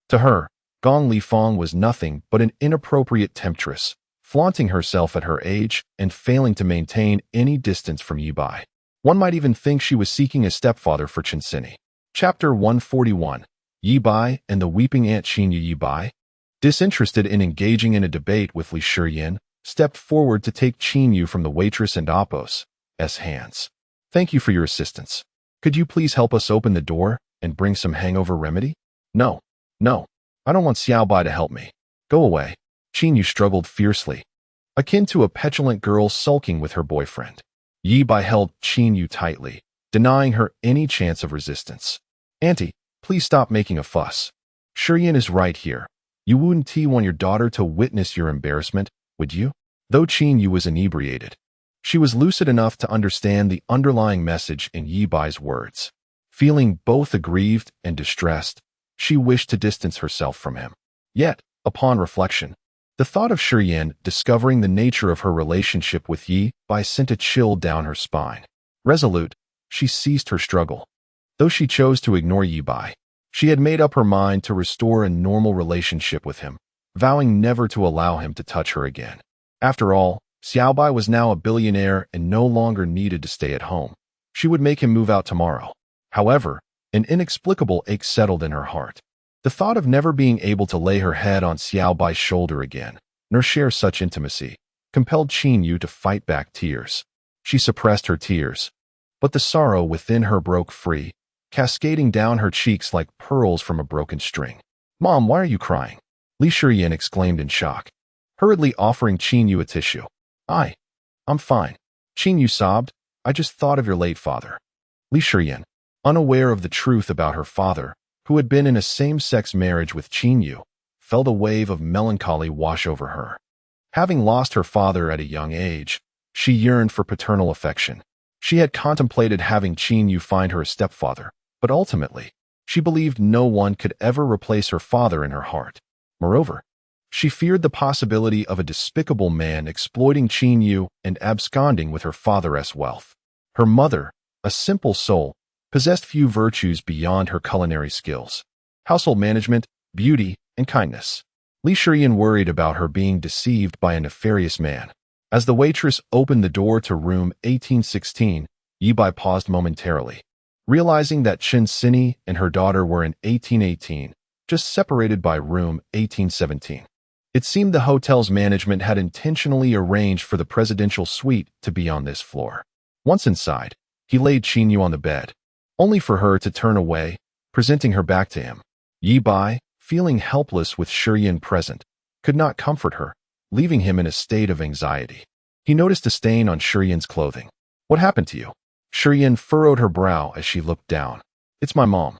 To her, Gong Li Fong was nothing but an inappropriate temptress, flaunting herself at her age and failing to maintain any distance from Ye Bai. One might even think she was seeking a stepfather for Chen Sini. Chapter 141. Ye Bai and the Weeping Ant. Ye Bai, disinterested in engaging in a debate with Li Shiyin, stepped forward to take Qin Yu from the waitress and Apos' hands. Thank you for your assistance. Could you please help us open the door and bring some hangover remedy? No. I don't want Xiao Bai to help me. Go away. Qin Yu struggled fiercely, akin to a petulant girl sulking with her boyfriend. Ye Bai held Qin Yu tightly, denying her any chance of resistance. Auntie, please stop making a fuss. Shiyin is right here. You wouldn't want your daughter to witness your embarrassment, would you? Though Qin Yu was inebriated, she was lucid enough to understand the underlying message in Ye Bai's words. Feeling both aggrieved and distressed, she wished to distance herself from him. Yet, upon reflection, the thought of Shiyin discovering the nature of her relationship with Ye Bai sent a chill down her spine. Resolute, she ceased her struggle. Though she chose to ignore Ye Bai, she had made up her mind to restore a normal relationship with him, vowing never to allow him to touch her again. After all, Xiao Bai was now a billionaire and no longer needed to stay at home. She would make him move out tomorrow. However, an inexplicable ache settled in her heart. The thought of never being able to lay her head on Xiao Bai's shoulder again, nor share such intimacy, compelled Qin Yu to fight back tears. She suppressed her tears, but the sorrow within her broke free, cascading down her cheeks like pearls from a broken string. Mom, why are you crying? Li Shiyin exclaimed in shock, hurriedly offering Qin Yu a tissue. I'm fine. Qin Yu sobbed. I just thought of your late father. Li Shiyin, unaware of the truth about her father, who had been in a same-sex marriage with Qin Yu, felt a wave of melancholy wash over her. Having lost her father at a young age, she yearned for paternal affection. She had contemplated having Qin Yu find her a stepfather, but ultimately, she believed no one could ever replace her father in her heart. Moreover, she feared the possibility of a despicable man exploiting Qin Yu and absconding with her father's wealth. Her mother, a simple soul, possessed few virtues beyond her culinary skills, household management, beauty, and kindness. Li Shiyin worried about her being deceived by a nefarious man. As the waitress opened the door to room 1816, Ye Bai paused momentarily, realizing that Chen Sini and her daughter were in 1818, just separated by room 1817. It seemed the hotel's management had intentionally arranged for the presidential suite to be on this floor. Once inside, he laid Qin Yu on the bed, only for her to turn away, presenting her back to him. Ye Bai, feeling helpless with Shiyin present, could not comfort her, leaving him in a state of anxiety. He noticed a stain on Shiyin's clothing. What happened to you? Shiyin furrowed her brow as she looked down. It's my mom.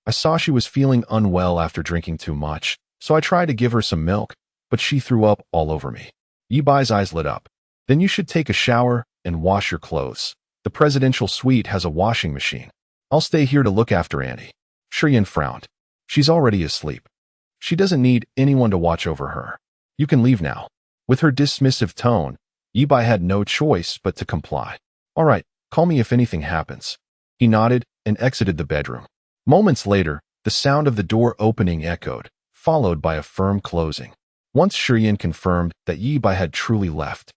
I saw she was feeling unwell after drinking too much, so I tried to give her some milk, but she threw up all over me. Ye Bai's eyes lit up. Then you should take a shower and wash your clothes. The presidential suite has a washing machine. I'll stay here to look after Annie. Shiyin frowned. She's already asleep. She doesn't need anyone to watch over her. You can leave now. With her dismissive tone, Ye Bai had no choice but to comply. All right, call me if anything happens. He nodded and exited the bedroom. Moments later, the sound of the door opening echoed, followed by a firm closing. Once Shiyin confirmed that Ye Bai had truly left,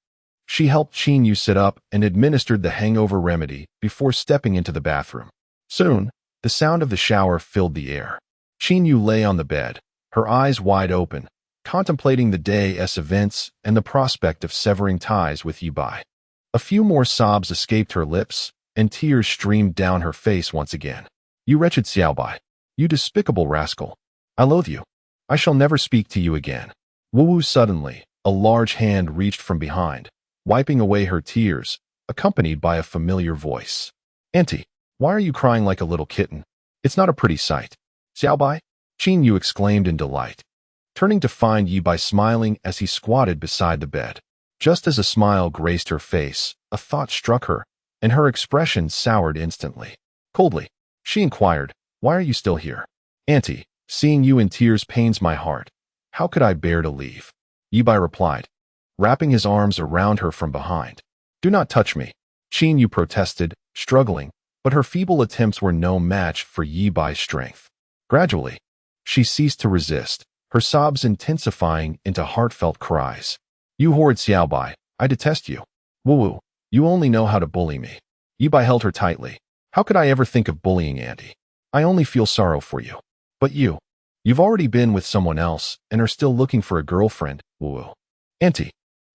she helped Qin Yu sit up and administered the hangover remedy before stepping into the bathroom. Soon, the sound of the shower filled the air. Qin Yu lay on the bed, her eyes wide open, contemplating the day's events and the prospect of severing ties with Ye Bai. A few more sobs escaped her lips, and tears streamed down her face once again. You wretched Xiao Bai. You despicable rascal. I loathe you. I shall never speak to you again. Woo-woo. Suddenly, a large hand reached from behind, wiping away her tears, accompanied by a familiar voice. Auntie, why are you crying like a little kitten? It's not a pretty sight. Xiao Bai? Qin Yu exclaimed in delight, turning to find Ye Bai smiling as he squatted beside the bed. Just as a smile graced her face, a thought struck her, and her expression soured instantly. Coldly, she inquired, why are you still here? Auntie, seeing you in tears pains my heart. How could I bear to leave? Ye Bai replied, wrapping his arms around her from behind. Do not touch me. Qin Yu protested, struggling, but her feeble attempts were no match for Ye Bai's strength. Gradually, she ceased to resist, her sobs intensifying into heartfelt cries. You horrid Xiao Bai, I detest you. Woo-woo, you only know how to bully me. Ye Bai held her tightly. How could I ever think of bullying Auntie? I only feel sorrow for you. But you've already been with someone else and are still looking for a girlfriend, woo-woo. Auntie,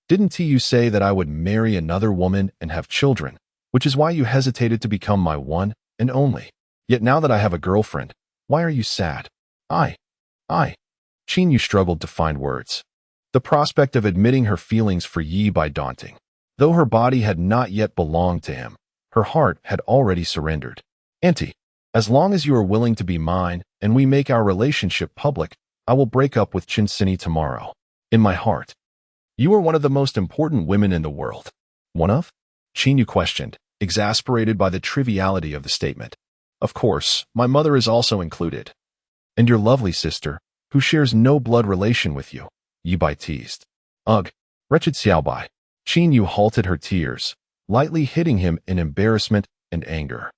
didn't you say that I would marry another woman and have children, which is why you hesitated to become my one and only? Yet now that I have a girlfriend, why are you sad? I. Yu struggled to find words. The prospect of admitting her feelings for Ye Bai daunting. Though her body had not yet belonged to him, her heart had already surrendered. Auntie, as long as you are willing to be mine and we make our relationship public, I will break up with Chinsini tomorrow. In my heart, you are one of the most important women in the world. One of? Yu questioned, exasperated by the triviality of the statement. Of course, my mother is also included. And your lovely sister, who shares no blood relation with you, Ye Bai teased. Ugh, wretched Xiao Bai. Yu halted her tears, lightly hitting him in embarrassment and anger.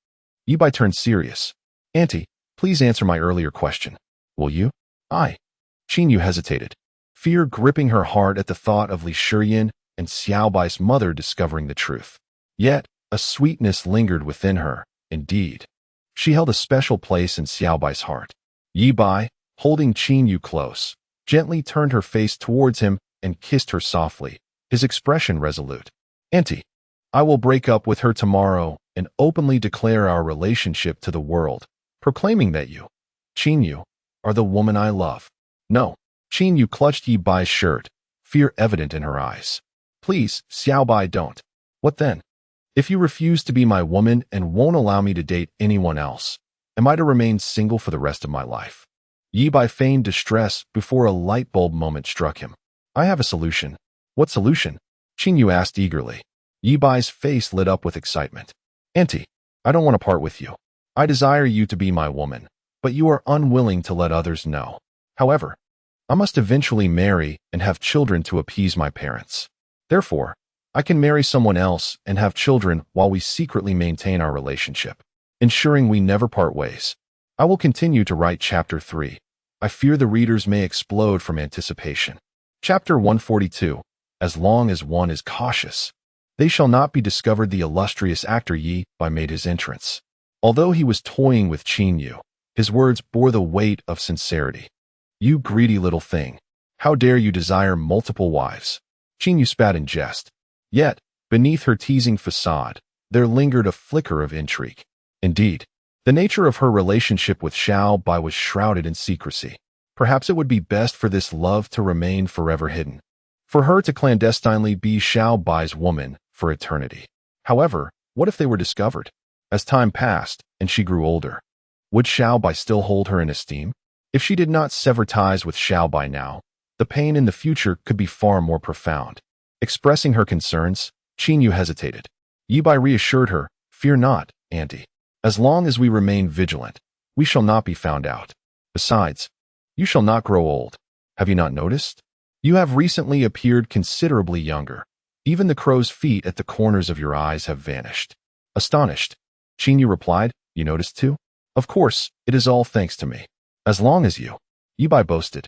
Ye Bai turned serious. Auntie, please answer my earlier question. Will you? Yu hesitated, fear gripping her heart at the thought of Li Shiyin and Xiao Bai's mother discovering the truth. Yet, a sweetness lingered within her, indeed. She held a special place in Xiao Bai's heart. Ye Bai, holding Yu close, gently turned her face towards him and kissed her softly, his expression resolute. Auntie, I will break up with her tomorrow and openly declare our relationship to the world, proclaiming that you, Yu, are the woman I love. No. Yu clutched Ye Bai's shirt, fear evident in her eyes. Please, Xiao Bai, don't. What then? If you refuse to be my woman and won't allow me to date anyone else, am I to remain single for the rest of my life? Ye Bai feigned distress before a light bulb moment struck him. I have a solution. What solution? Yu asked eagerly. Ye Bai's face lit up with excitement. Auntie, I don't want to part with you. I desire you to be my woman, but you are unwilling to let others know. However, I must eventually marry and have children to appease my parents. Therefore, I can marry someone else and have children while we secretly maintain our relationship, ensuring we never part ways. I will continue to write Chapter 3. I fear the readers may explode from anticipation. Chapter 142. As long as one is cautious, they shall not be discovered. The illustrious actor Ye Bai made his entrance. Although he was toying with Yu, his words bore the weight of sincerity. You greedy little thing. How dare you desire multiple wives? Yu spat in jest. Yet, beneath her teasing facade, there lingered a flicker of intrigue. Indeed, the nature of her relationship with Xiao Bai was shrouded in secrecy. Perhaps it would be best for this love to remain forever hidden. For her to clandestinely be Xiao Bai's woman for eternity. However, what if they were discovered? As time passed, and she grew older, would Xiao Bai still hold her in esteem? If she did not sever ties with Xiao Bai now, the pain in the future could be far more profound. Expressing her concerns, Yu hesitated. Ye Bai reassured her, fear not, Auntie. As long as we remain vigilant, we shall not be found out. Besides, you shall not grow old. Have you not noticed? You have recently appeared considerably younger. Even the crow's feet at the corners of your eyes have vanished. Astonished, Yu replied, you noticed too? Of course, it is all thanks to me. As long as you, Ye Bai boasted,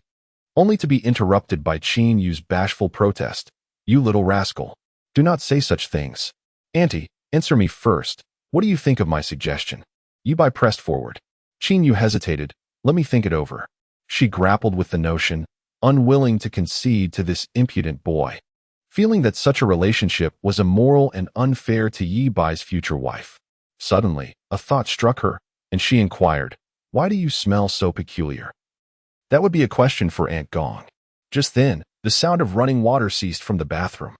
only to be interrupted by Yu's bashful protest. You little rascal. Do not say such things. Auntie, answer me first. What do you think of my suggestion? Ye Bai pressed forward. Yu hesitated. Let me think it over. She grappled with the notion, unwilling to concede to this impudent boy, feeling that such a relationship was immoral and unfair to Ye Bai's future wife. Suddenly, a thought struck her, and she inquired, why do you smell so peculiar? That would be a question for Aunt Gong. Just then, the sound of running water ceased from the bathroom.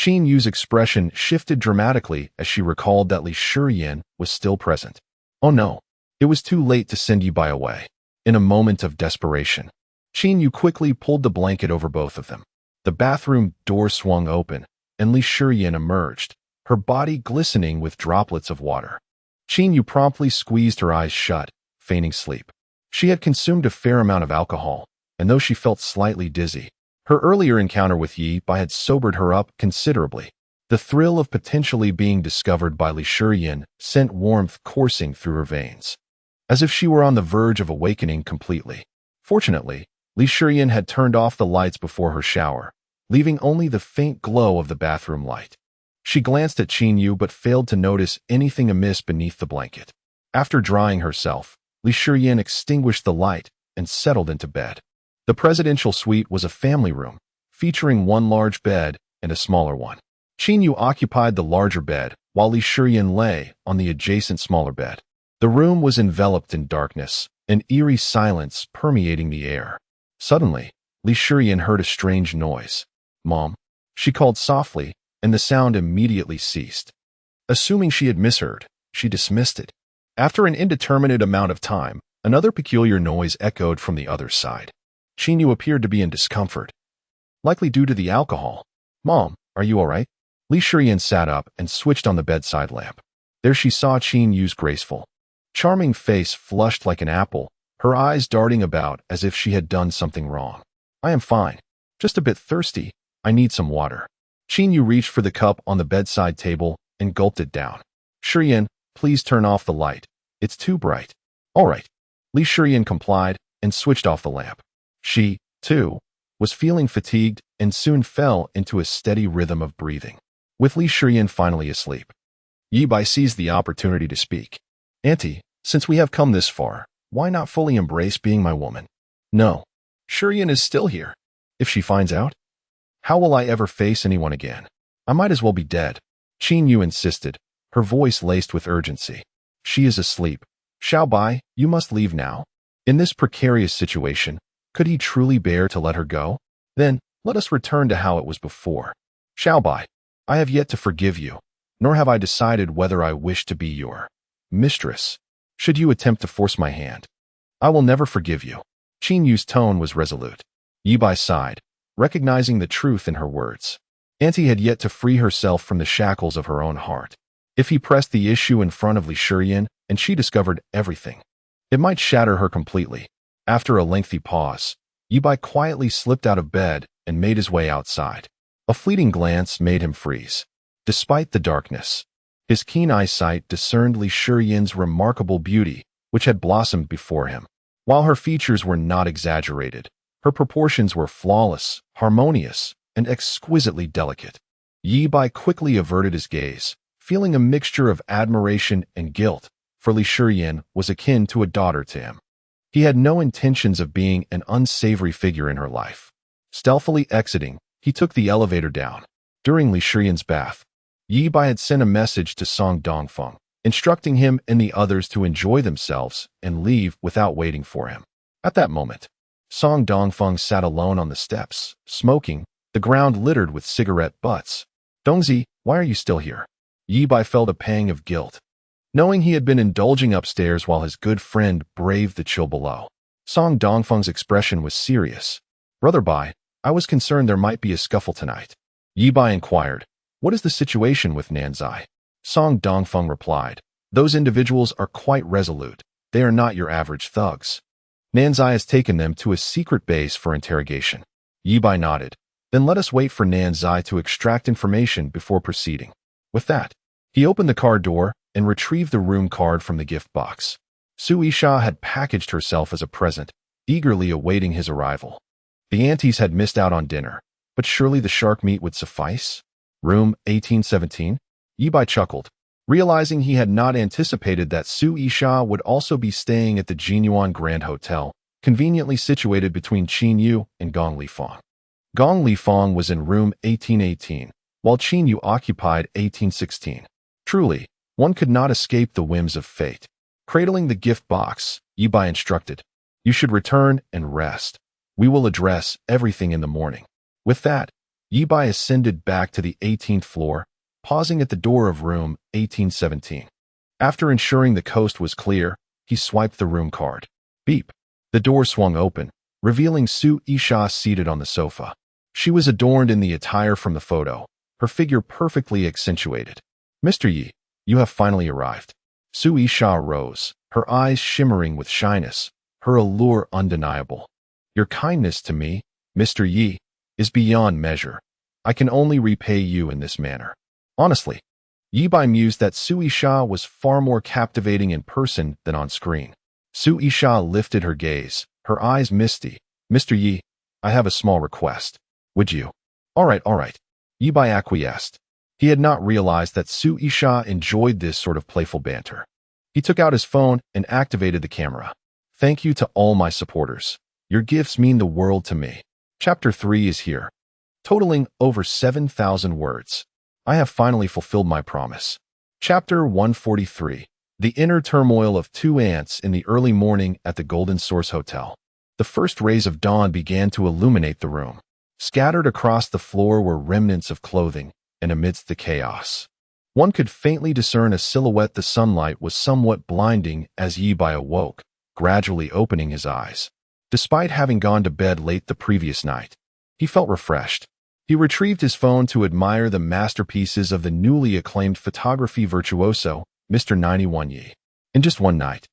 Yu's expression shifted dramatically as she recalled that Li Shiyin was still present. Oh no, it was too late to send Ye Bai away. In a moment of desperation, Yu quickly pulled the blanket over both of them. The bathroom door swung open, and Li Shiyin emerged, her body glistening with droplets of water. Yu promptly squeezed her eyes shut, feigning sleep. She had consumed a fair amount of alcohol, and though she felt slightly dizzy, her earlier encounter with Ye Bai had sobered her up considerably. The thrill of potentially being discovered by Li Shiyin sent warmth coursing through her veins, as if she were on the verge of awakening completely. Fortunately, Li Shiyan had turned off the lights before her shower, leaving only the faint glow of the bathroom light. She glanced at Qin Yu but failed to notice anything amiss beneath the blanket. After drying herself, Li Shiyan extinguished the light and settled into bed. The presidential suite was a family room, featuring one large bed and a smaller one. Qin Yu occupied the larger bed, while Li Shiyan lay on the adjacent smaller bed. The room was enveloped in darkness, an eerie silence permeating the air. Suddenly, Li Shiyan heard a strange noise. "Mom," she called softly, and the sound immediately ceased. Assuming she had misheard, she dismissed it. After an indeterminate amount of time, another peculiar noise echoed from the other side. Qin Yu appeared to be in discomfort, likely due to the alcohol. "Mom, are you all right?" Li Shiyan sat up and switched on the bedside lamp. There she saw Qin Yu's graceful, charming face flushed like an apple, her eyes darting about as if she had done something wrong. "I am fine. Just a bit thirsty. I need some water." Qin Yu reached for the cup on the bedside table and gulped it down. "Shiyan, please turn off the light. It's too bright." "All right." Li Shiyan complied and switched off the lamp. She, too, was feeling fatigued and soon fell into a steady rhythm of breathing. With Li Shiyan finally asleep, Ye Bai seized the opportunity to speak. "Auntie, since we have come this far, why not fully embrace being my woman?" "No. Shiyan is still here. If she finds out, how will I ever face anyone again? I might as well be dead." Qin Yu insisted, her voice laced with urgency. "She is asleep. Xiao Bai, you must leave now." In this precarious situation, could he truly bear to let her go? "Then, let us return to how it was before. Xiao Bai, I have yet to forgive you, nor have I decided whether I wish to be your mistress. Should you attempt to force my hand, I will never forgive you." Qin Yu's tone was resolute. Ye Bai sighed, recognizing the truth in her words. Auntie had yet to free herself from the shackles of her own heart. If he pressed the issue in front of Li Shiyan and she discovered everything, it might shatter her completely. After a lengthy pause, Ye Bai quietly slipped out of bed and made his way outside. A fleeting glance made him freeze. Despite the darkness, his keen eyesight discerned Li Shiyan's remarkable beauty, which had blossomed before him. While her features were not exaggerated, her proportions were flawless, harmonious, and exquisitely delicate. Ye Bai quickly averted his gaze, feeling a mixture of admiration and guilt, for Li Shiyan was akin to a daughter to him. He had no intentions of being an unsavory figure in her life. Stealthily exiting, he took the elevator down. During Li Shiyan's bath, Ye Bai had sent a message to Song Dongfeng, instructing him and the others to enjoy themselves and leave without waiting for him. At that moment, Song Dongfeng sat alone on the steps, smoking, the ground littered with cigarette butts. "Dongzi, why are you still here?" Ye Bai felt a pang of guilt, knowing he had been indulging upstairs while his good friend braved the chill below. Song Dongfeng's expression was serious. "Brother Bai, I was concerned there might be a scuffle tonight." Ye Bai inquired, "What is the situation with Nanzai?" Song Dongfeng replied, "Those individuals are quite resolute. They are not your average thugs. Nanzai has taken them to a secret base for interrogation." Ye Bai nodded. "Then let us wait for Nanzai to extract information before proceeding." With that, he opened the car door and retrieved the room card from the gift box. Su Isha had packaged herself as a present, eagerly awaiting his arrival. The aunties had missed out on dinner, but surely the shark meat would suffice? Room 1817? Ye Bai chuckled, realizing he had not anticipated that Su Isha would also be staying at the Jinyuan Grand Hotel, conveniently situated between Qin Yu and Gong Lifang. Gong Lifang was in room 1818, while Qin Yu occupied 1816. Truly, one could not escape the whims of fate. Cradling the gift box, Ye Bai instructed, "You should return and rest. We will address everything in the morning." With that, Ye Bai ascended back to the 18th floor, pausing at the door of room 1817. After ensuring the coast was clear, he swiped the room card. Beep. The door swung open, revealing Su Isha seated on the sofa. She was adorned in the attire from the photo, her figure perfectly accentuated. "Mr. Yi, you have finally arrived." Su Isha rose, her eyes shimmering with shyness, her allure undeniable. "Your kindness to me, Mr. Yi, is beyond measure. I can only repay you in this manner." Honestly, Ye Bai mused that Su Isha was far more captivating in person than on screen. Su Isha lifted her gaze, her eyes misty, Mr. Ye, I have a small request. Would you? All right. Ye Bai acquiesced. He had not realized that Su Isha enjoyed this sort of playful banter. He took out his phone and activated the camera. Thank you to all my supporters. Your gifts mean the world to me. Chapter 3 is here, totaling over 7,000 words. I have finally fulfilled my promise. Chapter 143. The inner turmoil of two ants in the early morning at the Golden Source Hotel. The first rays of dawn began to illuminate the room. Scattered across the floor were remnants of clothing, and amidst the chaos, one could faintly discern a silhouette. The sunlight was somewhat blinding as Ye Bai awoke, gradually opening his eyes. Despite having gone to bed late the previous night, he felt refreshed. He retrieved his phone to admire the masterpieces of the newly acclaimed photography virtuoso, Mr. 91 Ye. In just one night,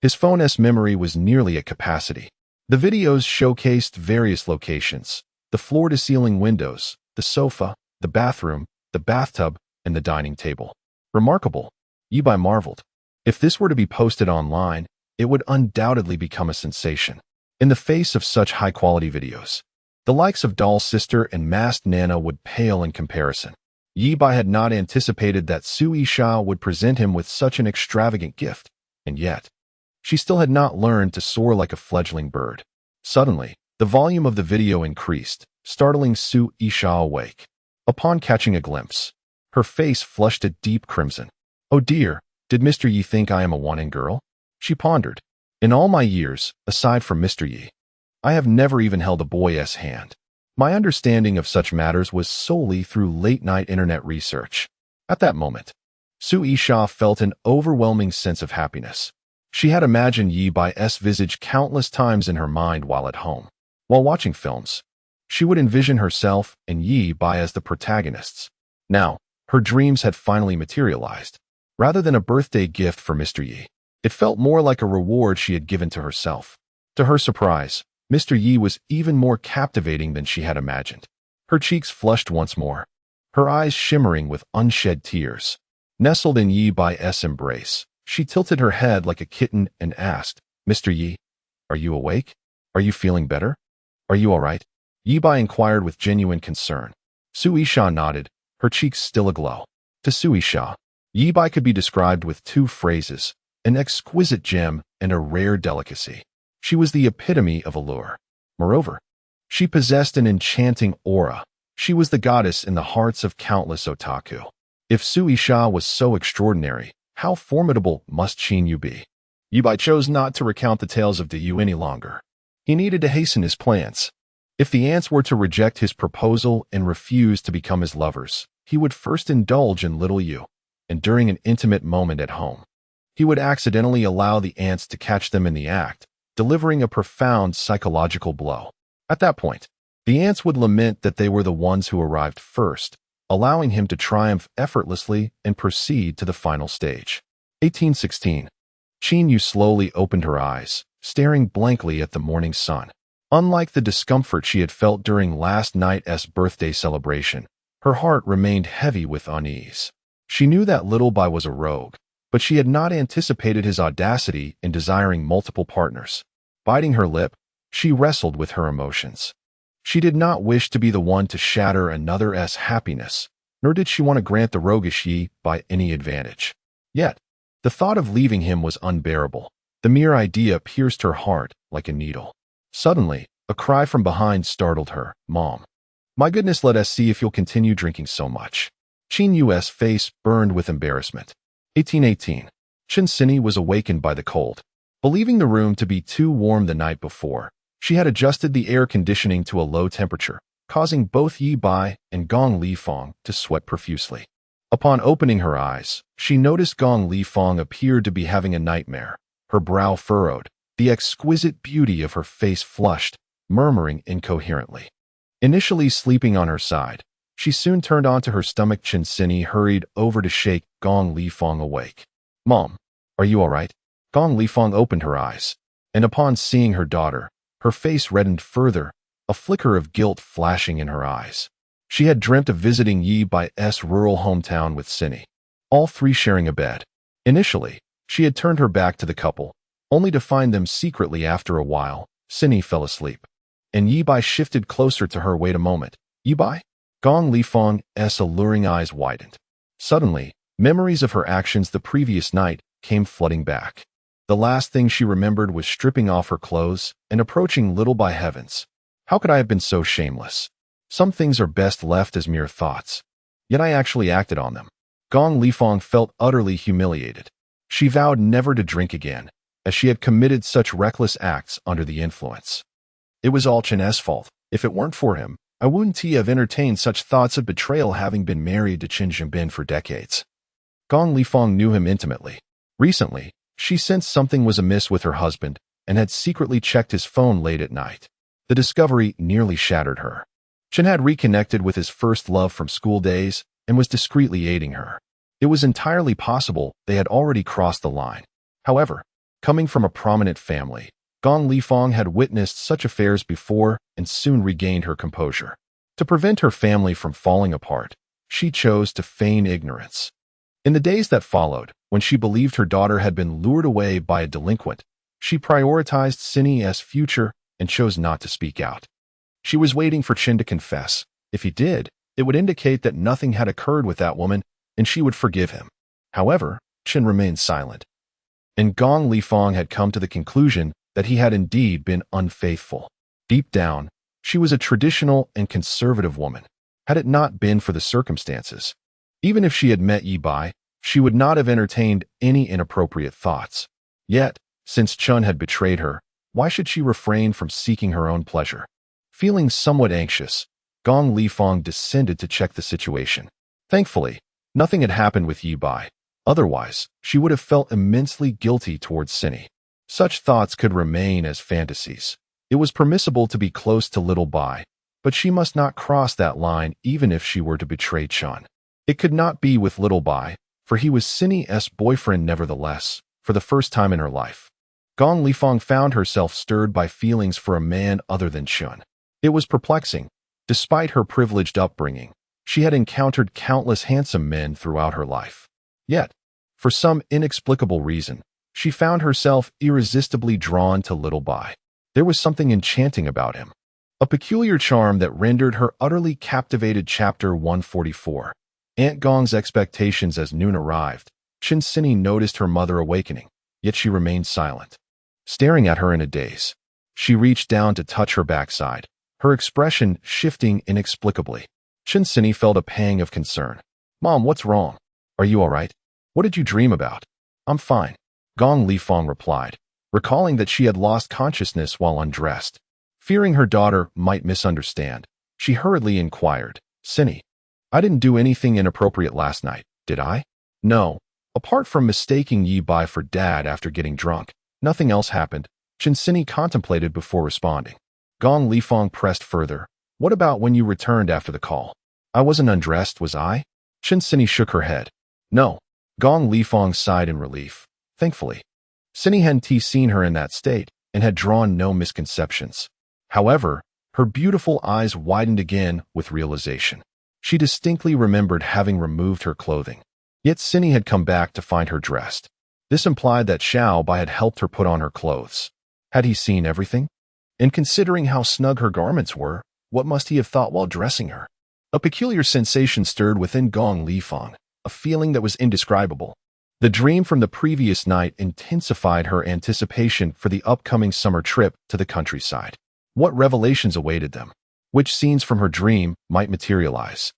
his phone's memory was nearly at capacity. The videos showcased various locations: the floor-to-ceiling windows, the sofa, the bathroom, the bathtub, and the dining table. Remarkable, Ye Bai marveled. If this were to be posted online, it would undoubtedly become a sensation. In the face of such high-quality videos, the likes of Doll Sister and Masked Nana would pale in comparison. Ye Bai had not anticipated that Su Isha would present him with such an extravagant gift, and yet, she still had not learned to soar like a fledgling bird. Suddenly, the volume of the video increased, startling Su Isha awake. Upon catching a glimpse, her face flushed a deep crimson. Oh dear, did Mr. Ye think I am a wanting girl? She pondered. In all my years, aside from Mr. Ye, I have never even held a boy's hand. My understanding of such matters was solely through late-night internet research. At that moment, Su Isha felt an overwhelming sense of happiness. She had imagined Ye Bai's visage countless times in her mind while at home. While watching films, she would envision herself and Ye Bai as the protagonists. Now, her dreams had finally materialized. Rather than a birthday gift for Mr. Ye, it felt more like a reward she had given to herself. To her surprise, Mr. Ye was even more captivating than she had imagined. Her cheeks flushed once more, her eyes shimmering with unshed tears. Nestled in Ye Bai's embrace, she tilted her head like a kitten and asked, Mr. Ye, are you awake? Are you feeling better? Are you all right? Ye Bai inquired with genuine concern. Su Isha nodded, her cheeks still aglow. To Su Isha, Ye Bai could be described with two phrases: an exquisite gem and a rare delicacy. She was the epitome of allure. Moreover, she possessed an enchanting aura. She was the goddess in the hearts of countless otaku. If Su Isha was so extraordinary, how formidable must Yu be? Ye Bai chose not to recount the tales of Yu any longer. He needed to hasten his plans. If the ants were to reject his proposal and refuse to become his lovers, he would first indulge in little Yu, and during an intimate moment at home, he would accidentally allow the ants to catch them in the act, delivering a profound psychological blow. At that point, the ants would lament that they were the ones who arrived first, allowing him to triumph effortlessly and proceed to the final stage. 1816. Yu slowly opened her eyes, staring blankly at the morning sun. Unlike the discomfort she had felt during last night's birthday celebration, her heart remained heavy with unease. She knew that Little Bai was a rogue, but she had not anticipated his audacity in desiring multiple partners. Biting her lip, she wrestled with her emotions. She did not wish to be the one to shatter another's happiness, nor did she want to grant the roguish Ye Bai any advantage. Yet, the thought of leaving him was unbearable. The mere idea pierced her heart like a needle. Suddenly, a cry from behind startled her. Mom. My goodness, let us see if you'll continue drinking so much. Yu's face burned with embarrassment. 1818. Sini was awakened by the cold. Believing the room to be too warm the night before, she had adjusted the air conditioning to a low temperature, causing both Ye Bai and Gong Li Fong to sweat profusely. Upon opening her eyes, she noticed Gong Li Fong appeared to be having a nightmare. Her brow furrowed, the exquisite beauty of her face flushed, murmuring incoherently. Initially sleeping on her side, she soon turned onto her stomach. Sini hurried over to shake Gong Li Fong awake. Mom, are you all right? Gong Li Fong opened her eyes, and upon seeing her daughter, her face reddened further, a flicker of guilt flashing in her eyes. She had dreamt of visiting Ye Bai's rural hometown with Sini, all three sharing a bed. Initially, she had turned her back to the couple, only to find them secretly. After a while, Sini fell asleep. and Ye Bai shifted closer to her. Wait a moment. Ye Bai? Gong Lifeng's alluring eyes widened. Suddenly, memories of her actions the previous night came flooding back. The last thing she remembered was stripping off her clothes and approaching Little Bai. Heavens. How could I have been so shameless? Some things are best left as mere thoughts. Yet I actually acted on them. Gong Lifeng felt utterly humiliated. She vowed never to drink again, as she had committed such reckless acts under the influence. It was all Chen's fault. If it weren't for him, I wouldn't have entertained such thoughts of betrayal, having been married to Chen Jianbin for decades. Gong Lifeng knew him intimately. Recently, she sensed something was amiss with her husband and had secretly checked his phone late at night. The discovery nearly shattered her. Chen had reconnected with his first love from school days and was discreetly aiding her. It was entirely possible they had already crossed the line. However, coming from a prominent family, Gong Lifeng had witnessed such affairs before and soon regained her composure. To prevent her family from falling apart, she chose to feign ignorance. In the days that followed, when she believed her daughter had been lured away by a delinquent, she prioritized Cindy's future and chose not to speak out. She was waiting for Chen to confess. If he did, it would indicate that nothing had occurred with that woman, and she would forgive him. However, Chen remained silent. And Gong Lifeng had come to the conclusion that he had indeed been unfaithful. Deep down, she was a traditional and conservative woman. Had it not been for the circumstances, even if she had met Ye Bai, she would not have entertained any inappropriate thoughts. Yet, since Chen had betrayed her, why should she refrain from seeking her own pleasure? Feeling somewhat anxious, Gong Lifeng descended to check the situation. Thankfully, nothing had happened with Ye Bai. Otherwise, she would have felt immensely guilty towards Cindy. Such thoughts could remain as fantasies. It was permissible to be close to Little Bai, but she must not cross that line even if she were to betray Chen. It could not be with Little Bai, for he was Cindy's boyfriend nevertheless, for the first time in her life. Gong Lifeng found herself stirred by feelings for a man other than Chen. It was perplexing. Despite her privileged upbringing, she had encountered countless handsome men throughout her life. Yet, for some inexplicable reason, she found herself irresistibly drawn to Little Bai. There was something enchanting about him, a peculiar charm that rendered her utterly captivated. Chapter 144. Aunt Gong's expectations. As noon arrived, Chen Cindy noticed her mother awakening, yet she remained silent, staring at her in a daze. She reached down to touch her backside, her expression shifting inexplicably. Chen Cindy felt a pang of concern. "Mom, what's wrong? Are you all right? What did you dream about?" "I'm fine," Gong Lifeng replied, recalling that she had lost consciousness while undressed. Fearing her daughter might misunderstand, she hurriedly inquired, "Cindy, I didn't do anything inappropriate last night, did I?" "No. Apart from mistaking Ye Bai for Dad after getting drunk, nothing else happened," Chen Cindy contemplated before responding. Gong Lifeng pressed further. "What about when you returned after the call? I wasn't undressed, was I?" Chen Cindy shook her head. "No." Gong Lifeng sighed in relief. Thankfully, Cindy hadn't seen her in that state and had drawn no misconceptions. However, her beautiful eyes widened again with realization. She distinctly remembered having removed her clothing. Yet Cindy had come back to find her dressed. This implied that Xiao Bai had helped her put on her clothes. Had he seen everything? And considering how snug her garments were, what must he have thought while dressing her? A peculiar sensation stirred within Gong Lifeng, a feeling that was indescribable. The dream from the previous night intensified her anticipation for the upcoming summer trip to the countryside. What revelations awaited them? Which scenes from her dream might materialize?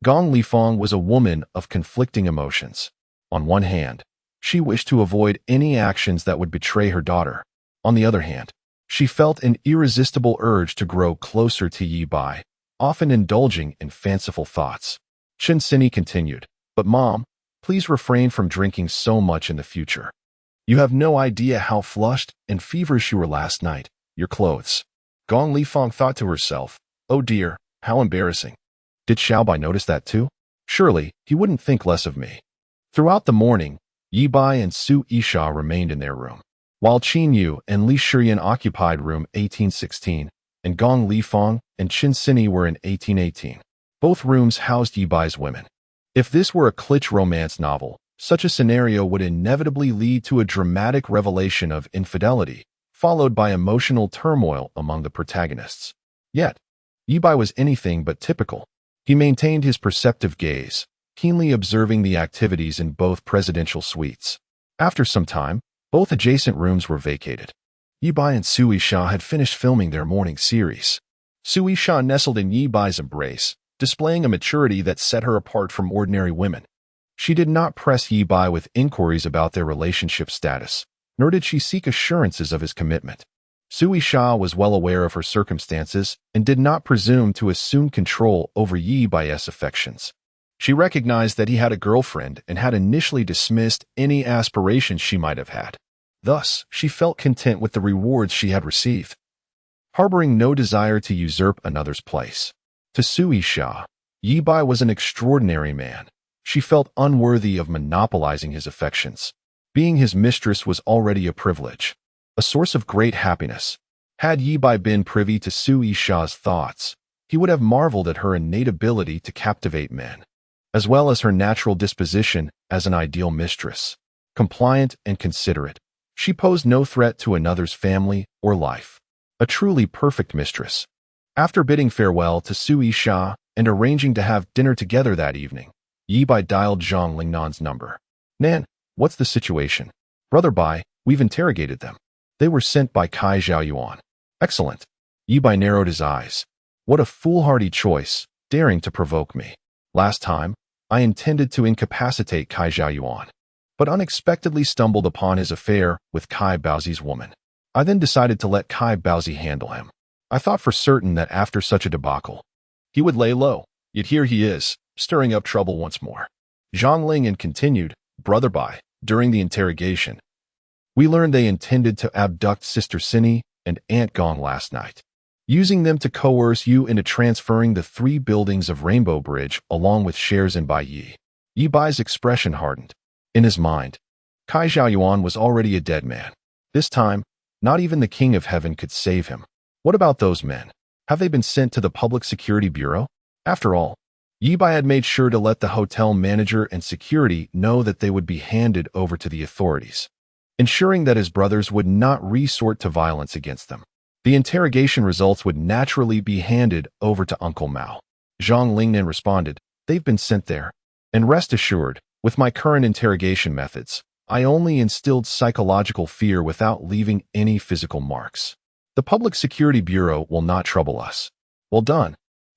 Gong Lifeng was a woman of conflicting emotions. On one hand, she wished to avoid any actions that would betray her daughter. On the other hand, she felt an irresistible urge to grow closer to Ye Bai, often indulging in fanciful thoughts. Chen Cindy continued, "But Mom, please refrain from drinking so much in the future. You have no idea how flushed and feverish you were last night. Your clothes." Gong Lifeng thought to herself, "Oh dear, how embarrassing. Did Xiao Bai notice that too? Surely, he wouldn't think less of me." Throughout the morning, Ye Bai and Su Yisha remained in their room, while Qin Yu and Li Shiyan occupied room 1816, and Gong Lifeng and Chen Cindy were in 1818. Both rooms housed Ye Bai's women. If this were a cliché romance novel, such a scenario would inevitably lead to a dramatic revelation of infidelity, followed by emotional turmoil among the protagonists. Yet, Ye Bai was anything but typical. He maintained his perceptive gaze, keenly observing the activities in both presidential suites. After some time, both adjacent rooms were vacated. Ye Bai and Sui Sha had finished filming their morning series. Sui Sha nestled in Ye Bai's embrace, displaying a maturity that set her apart from ordinary women. She did not press Ye Bai with inquiries about their relationship status, nor did she seek assurances of his commitment. Sui Sha was well aware of her circumstances and did not presume to assume control over Ye Bai's affections. She recognized that he had a girlfriend and had initially dismissed any aspirations she might have had. Thus, she felt content with the rewards she had received, harboring no desire to usurp another's place. To Sui Sha, Ye Bai was an extraordinary man. She felt unworthy of monopolizing his affections. Being his mistress was already a privilege, a source of great happiness. Had Ye Bai been privy to Sui Sha's thoughts, he would have marveled at her innate ability to captivate men, as well as her natural disposition as an ideal mistress. Compliant and considerate, she posed no threat to another's family or life. A truly perfect mistress. After bidding farewell to Sui Sha and arranging to have dinner together that evening, Ye Bai dialed Zhang Lingnan's number. "Nan, what's the situation?" "Brother Bai, we've interrogated them. They were sent by Kai Zhaoyuan." "Excellent." Ye Bai narrowed his eyes. "What a foolhardy choice, daring to provoke me. Last time, I intended to incapacitate Kai Zhaoyuan, but unexpectedly stumbled upon his affair with Kai Baozi's woman. I then decided to let Kai Baozi handle him. I thought for certain that after such a debacle, he would lay low, yet here he is, stirring up trouble once more." Zhang Lingnan continued, "Brother Bai, during the interrogation, we learned they intended to abduct Sister Cinny and Aunt Gong last night, using them to coerce you into transferring the 3 buildings of Rainbow Bridge along with shares in Bai Yi." Ye Bai's expression hardened. In his mind, Kai Zhaoyuan was already a dead man. This time, not even the King of Heaven could save him. What about those men? Have they been sent to the Public Security Bureau? After all, Ye Bai had made sure to let the hotel manager and security know that they would be handed over to the authorities, ensuring that his brothers would not resort to violence against them. The interrogation results would naturally be handed over to Uncle Mao. Zhang Lingnan responded, "They've been sent there. And rest assured, with my current interrogation methods, I only instilled psychological fear without leaving any physical marks. The Public Security Bureau will not trouble us." "Well done,"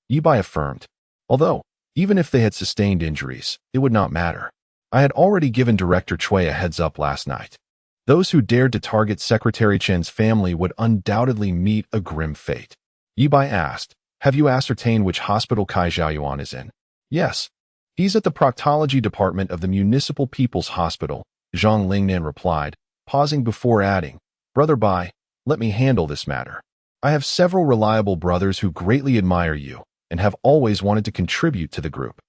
Ye Bai affirmed. Although, even if they had sustained injuries, it would not matter. I had already given Director Cui a heads up last night. Those who dared to target Secretary Chen's family would undoubtedly meet a grim fate. Ye Bai asked, "Have you ascertained which hospital Kai Zhaoyuan is in?" "Yes. He's at the proctology department of the Municipal People's Hospital," Zhang Lingnan replied, pausing before adding, "Brother Bai, let me handle this matter. I have several reliable brothers who greatly admire you and have always wanted to contribute to the group.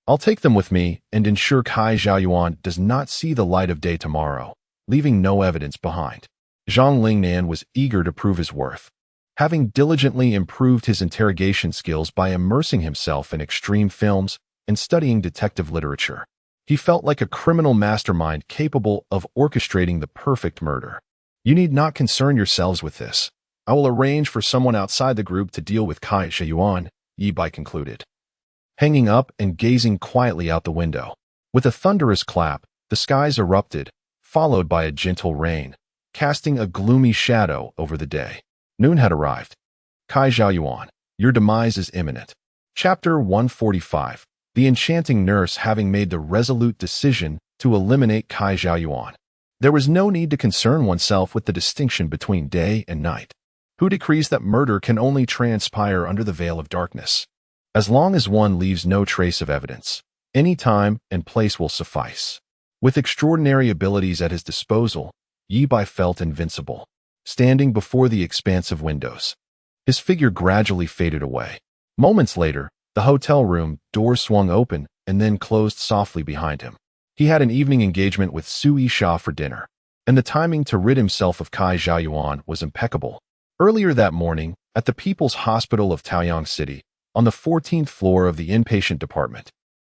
I'll take them with me and ensure Kai Zhaoyuan does not see the light of day tomorrow, leaving no evidence behind." Zhang Lingnan was eager to prove his worth. Having diligently improved his interrogation skills by immersing himself in extreme films and studying detective literature, he felt like a criminal mastermind capable of orchestrating the perfect murder. "You need not concern yourselves with this. I will arrange for someone outside the group to deal with Kai Zhaoyuan," Ye Bai concluded, hanging up and gazing quietly out the window. With a thunderous clap, the skies erupted, followed by a gentle rain, casting a gloomy shadow over the day. Noon had arrived. "Kai Zhaoyuan, your demise is imminent." Chapter 145. The enchanting nurse having made the resolute decision to eliminate Kai Zhaoyuan. There was no need to concern oneself with the distinction between day and night. Who decrees that murder can only transpire under the veil of darkness? As long as one leaves no trace of evidence, any time and place will suffice. With extraordinary abilities at his disposal, Ye Bai felt invincible, standing before the expansive windows. His figure gradually faded away. Moments later, the hotel room door swung open and then closed softly behind him. He had an evening engagement with Sui Sha for dinner, and the timing to rid himself of Kai Zhaoyuan was impeccable. Earlier that morning, at the People's Hospital of Taoyang City, on the 14th floor of the inpatient department,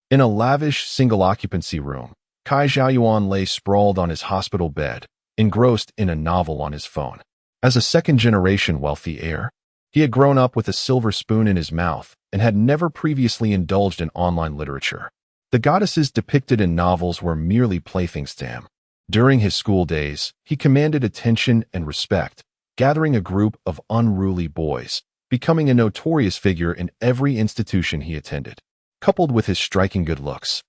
in a lavish single-occupancy room, Kai Zhaoyuan lay sprawled on his hospital bed, engrossed in a novel on his phone. As a second-generation wealthy heir, he had grown up with a silver spoon in his mouth and had never previously indulged in online literature. The goddesses depicted in novels were merely playthings to him. During his school days, he commanded attention and respect, gathering a group of unruly boys, becoming a notorious figure in every institution he attended. Coupled with his striking good looks,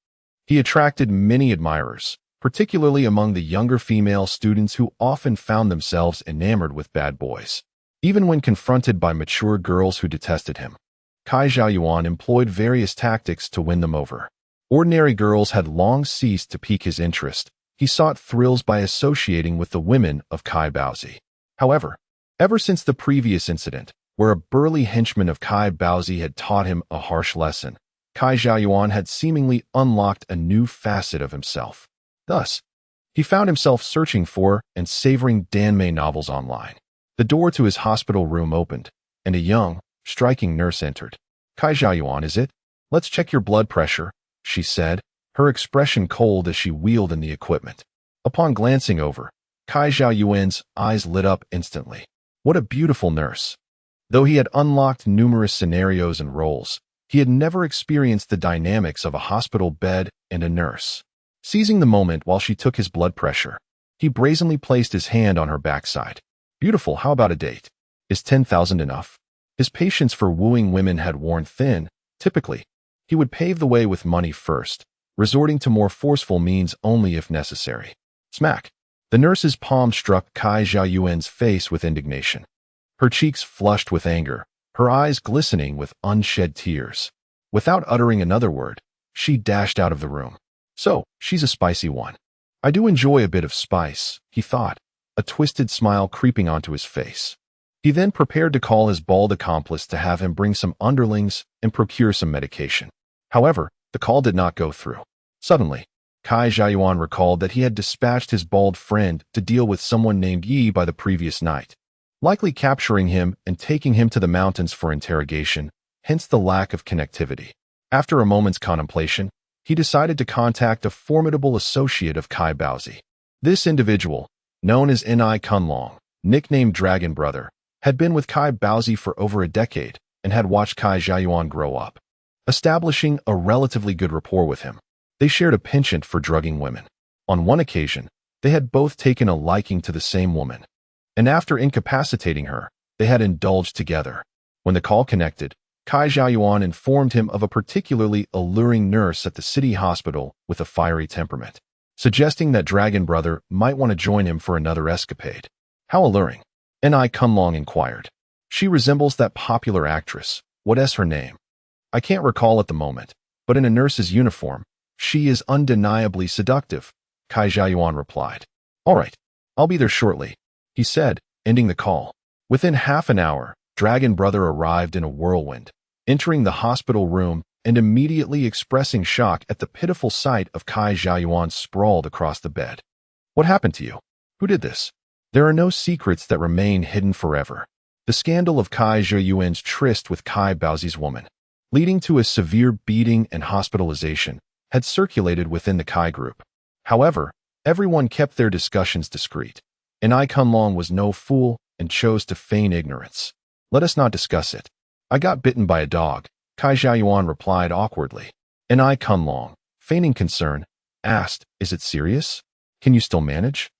he attracted many admirers, particularly among the younger female students who often found themselves enamored with bad boys. Even when confronted by mature girls who detested him, Cai Xiaoyuan employed various tactics to win them over. Ordinary girls had long ceased to pique his interest. He sought thrills by associating with the women of Cai Baozi. However, ever since the previous incident, where a burly henchman of Cai Baozi had taught him a harsh lesson, Cai Xiaoyuan had seemingly unlocked a new facet of himself. Thus, he found himself searching for and savoring Bai Mei novels online. The door to his hospital room opened, and a young, striking nurse entered. "Cai Xiaoyuan, is it? Let's check your blood pressure," she said, her expression cold as she wheeled in the equipment. Upon glancing over, Cai Xiaoyuan's eyes lit up instantly. What a beautiful nurse! Though he had unlocked numerous scenarios and roles, he had never experienced the dynamics of a hospital bed and a nurse. Seizing the moment while she took his blood pressure, he brazenly placed his hand on her backside. "Beautiful, how about a date? Is 10,000 enough?" His patience for wooing women had worn thin. Typically, he would pave the way with money first, resorting to more forceful means only if necessary. Smack! The nurse's palm struck Cai Xiaoyuan's face with indignation. Her cheeks flushed with anger, her eyes glistening with unshed tears. Without uttering another word, she dashed out of the room. "So, she's a spicy one. I do enjoy a bit of spice," he thought, a twisted smile creeping onto his face. He then prepared to call his bald accomplice to have him bring some underlings and procure some medication. However, the call did not go through. Suddenly, Cai Xiaoyuan recalled that he had dispatched his bald friend to deal with someone named Ye Bai the previous night, likely capturing him and taking him to the mountains for interrogation, hence the lack of connectivity. After a moment's contemplation, he decided to contact a formidable associate of Cai Baozi. This individual, known as Ni Kunlong, nicknamed Dragon Brother, had been with Cai Baozi for over a decade and had watched Cai Xiaoyuan grow up, establishing a relatively good rapport with him. They shared a penchant for drugging women. On one occasion, they had both taken a liking to the same woman, and after incapacitating her, they had indulged together. When the call connected, Cai Xiaoyuan informed him of a particularly alluring nurse at the city hospital with a fiery temperament, suggesting that Dragon Brother might want to join him for another escapade. "How alluring?" Ni Kunlong inquired. "She resembles that popular actress. What is her name?" "I can't recall at the moment, but in a nurse's uniform, she is undeniably seductive," Cai Xiaoyuan replied. "All right, I'll be there shortly," he said, ending the call. Within half an hour, Dragon Brother arrived in a whirlwind, entering the hospital room and immediately expressing shock at the pitiful sight of Cai Xiaoyuan sprawled across the bed. "What happened to you? Who did this?" There are no secrets that remain hidden forever. The scandal of Cai Xiaoyuan's tryst with Cai Baozi's woman, leading to a severe beating and hospitalization, had circulated within the Cai group. However, everyone kept their discussions discreet, and Ni Kunlong was no fool and chose to feign ignorance. "Let us not discuss it. I got bitten by a dog," Cai Xiaoyuan replied awkwardly. And Ni Kunlong, feigning concern, asked, "Is it serious? Can you still manage?"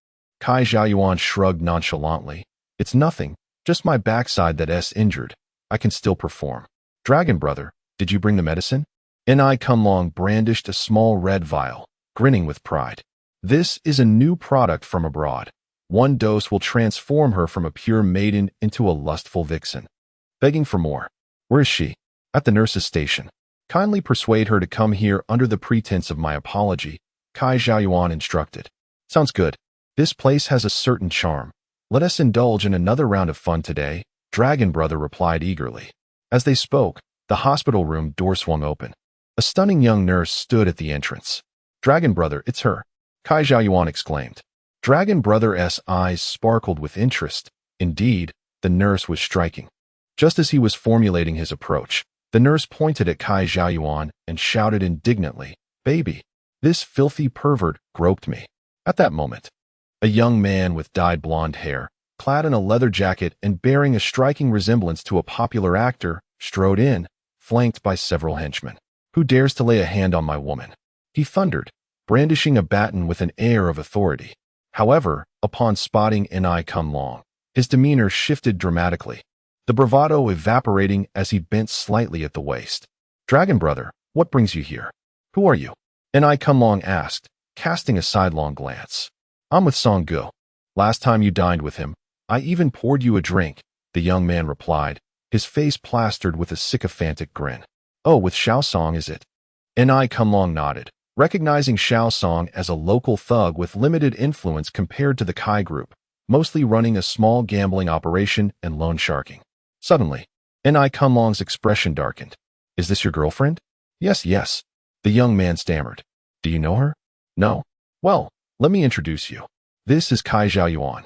Cai Xiaoyuan shrugged nonchalantly. "It's nothing, just my backside that's injured. I can still perform." "Dragon Brother, did you bring the medicine?" Ni Kunlong brandished a small red vial, grinning with pride. "This is a new product from abroad. One dose will transform her from a pure maiden into a lustful vixen." Begging for more. "Where is she?" "At the nurse's station. Kindly persuade her to come here under the pretense of my apology," Cai Xiaoyuan instructed. "Sounds good. This place has a certain charm. Let us indulge in another round of fun today," Dragon Brother replied eagerly. As they spoke, the hospital room door swung open. A stunning young nurse stood at the entrance. "Dragon Brother, it's her," Cai Xiaoyuan exclaimed. Dragon Brother's eyes sparkled with interest. Indeed, the nurse was striking. Just as he was formulating his approach, the nurse pointed at Cai Xiaoyuan and shouted indignantly, "Baby, this filthy pervert groped me." At that moment, a young man with dyed blonde hair, clad in a leather jacket and bearing a striking resemblance to a popular actor, strode in, flanked by several henchmen. "Who dares to lay a hand on my woman?" he thundered, brandishing a baton with an air of authority. However, upon spotting Ni come long, his demeanor shifted dramatically, the bravado evaporating as he bent slightly at the waist. "Dragon brother, what brings you here? Who are you?" Ni come long asked, casting a sidelong glance. "I'm with Song Gu. Last time you dined with him, I even poured you a drink," the young man replied, his face plastered with a sycophantic grin. "Oh, with Xiao Song, is it?" Ni come long nodded, recognizing Xiao Song as a local thug with limited influence compared to the Kai group, mostly running a small gambling operation and loan sharking. Suddenly, Ni come long's expression darkened. "Is this your girlfriend?" Yes, the young man stammered. "Do you know her?" "No." "Well, let me introduce you. This is Kai Zhaoyuan,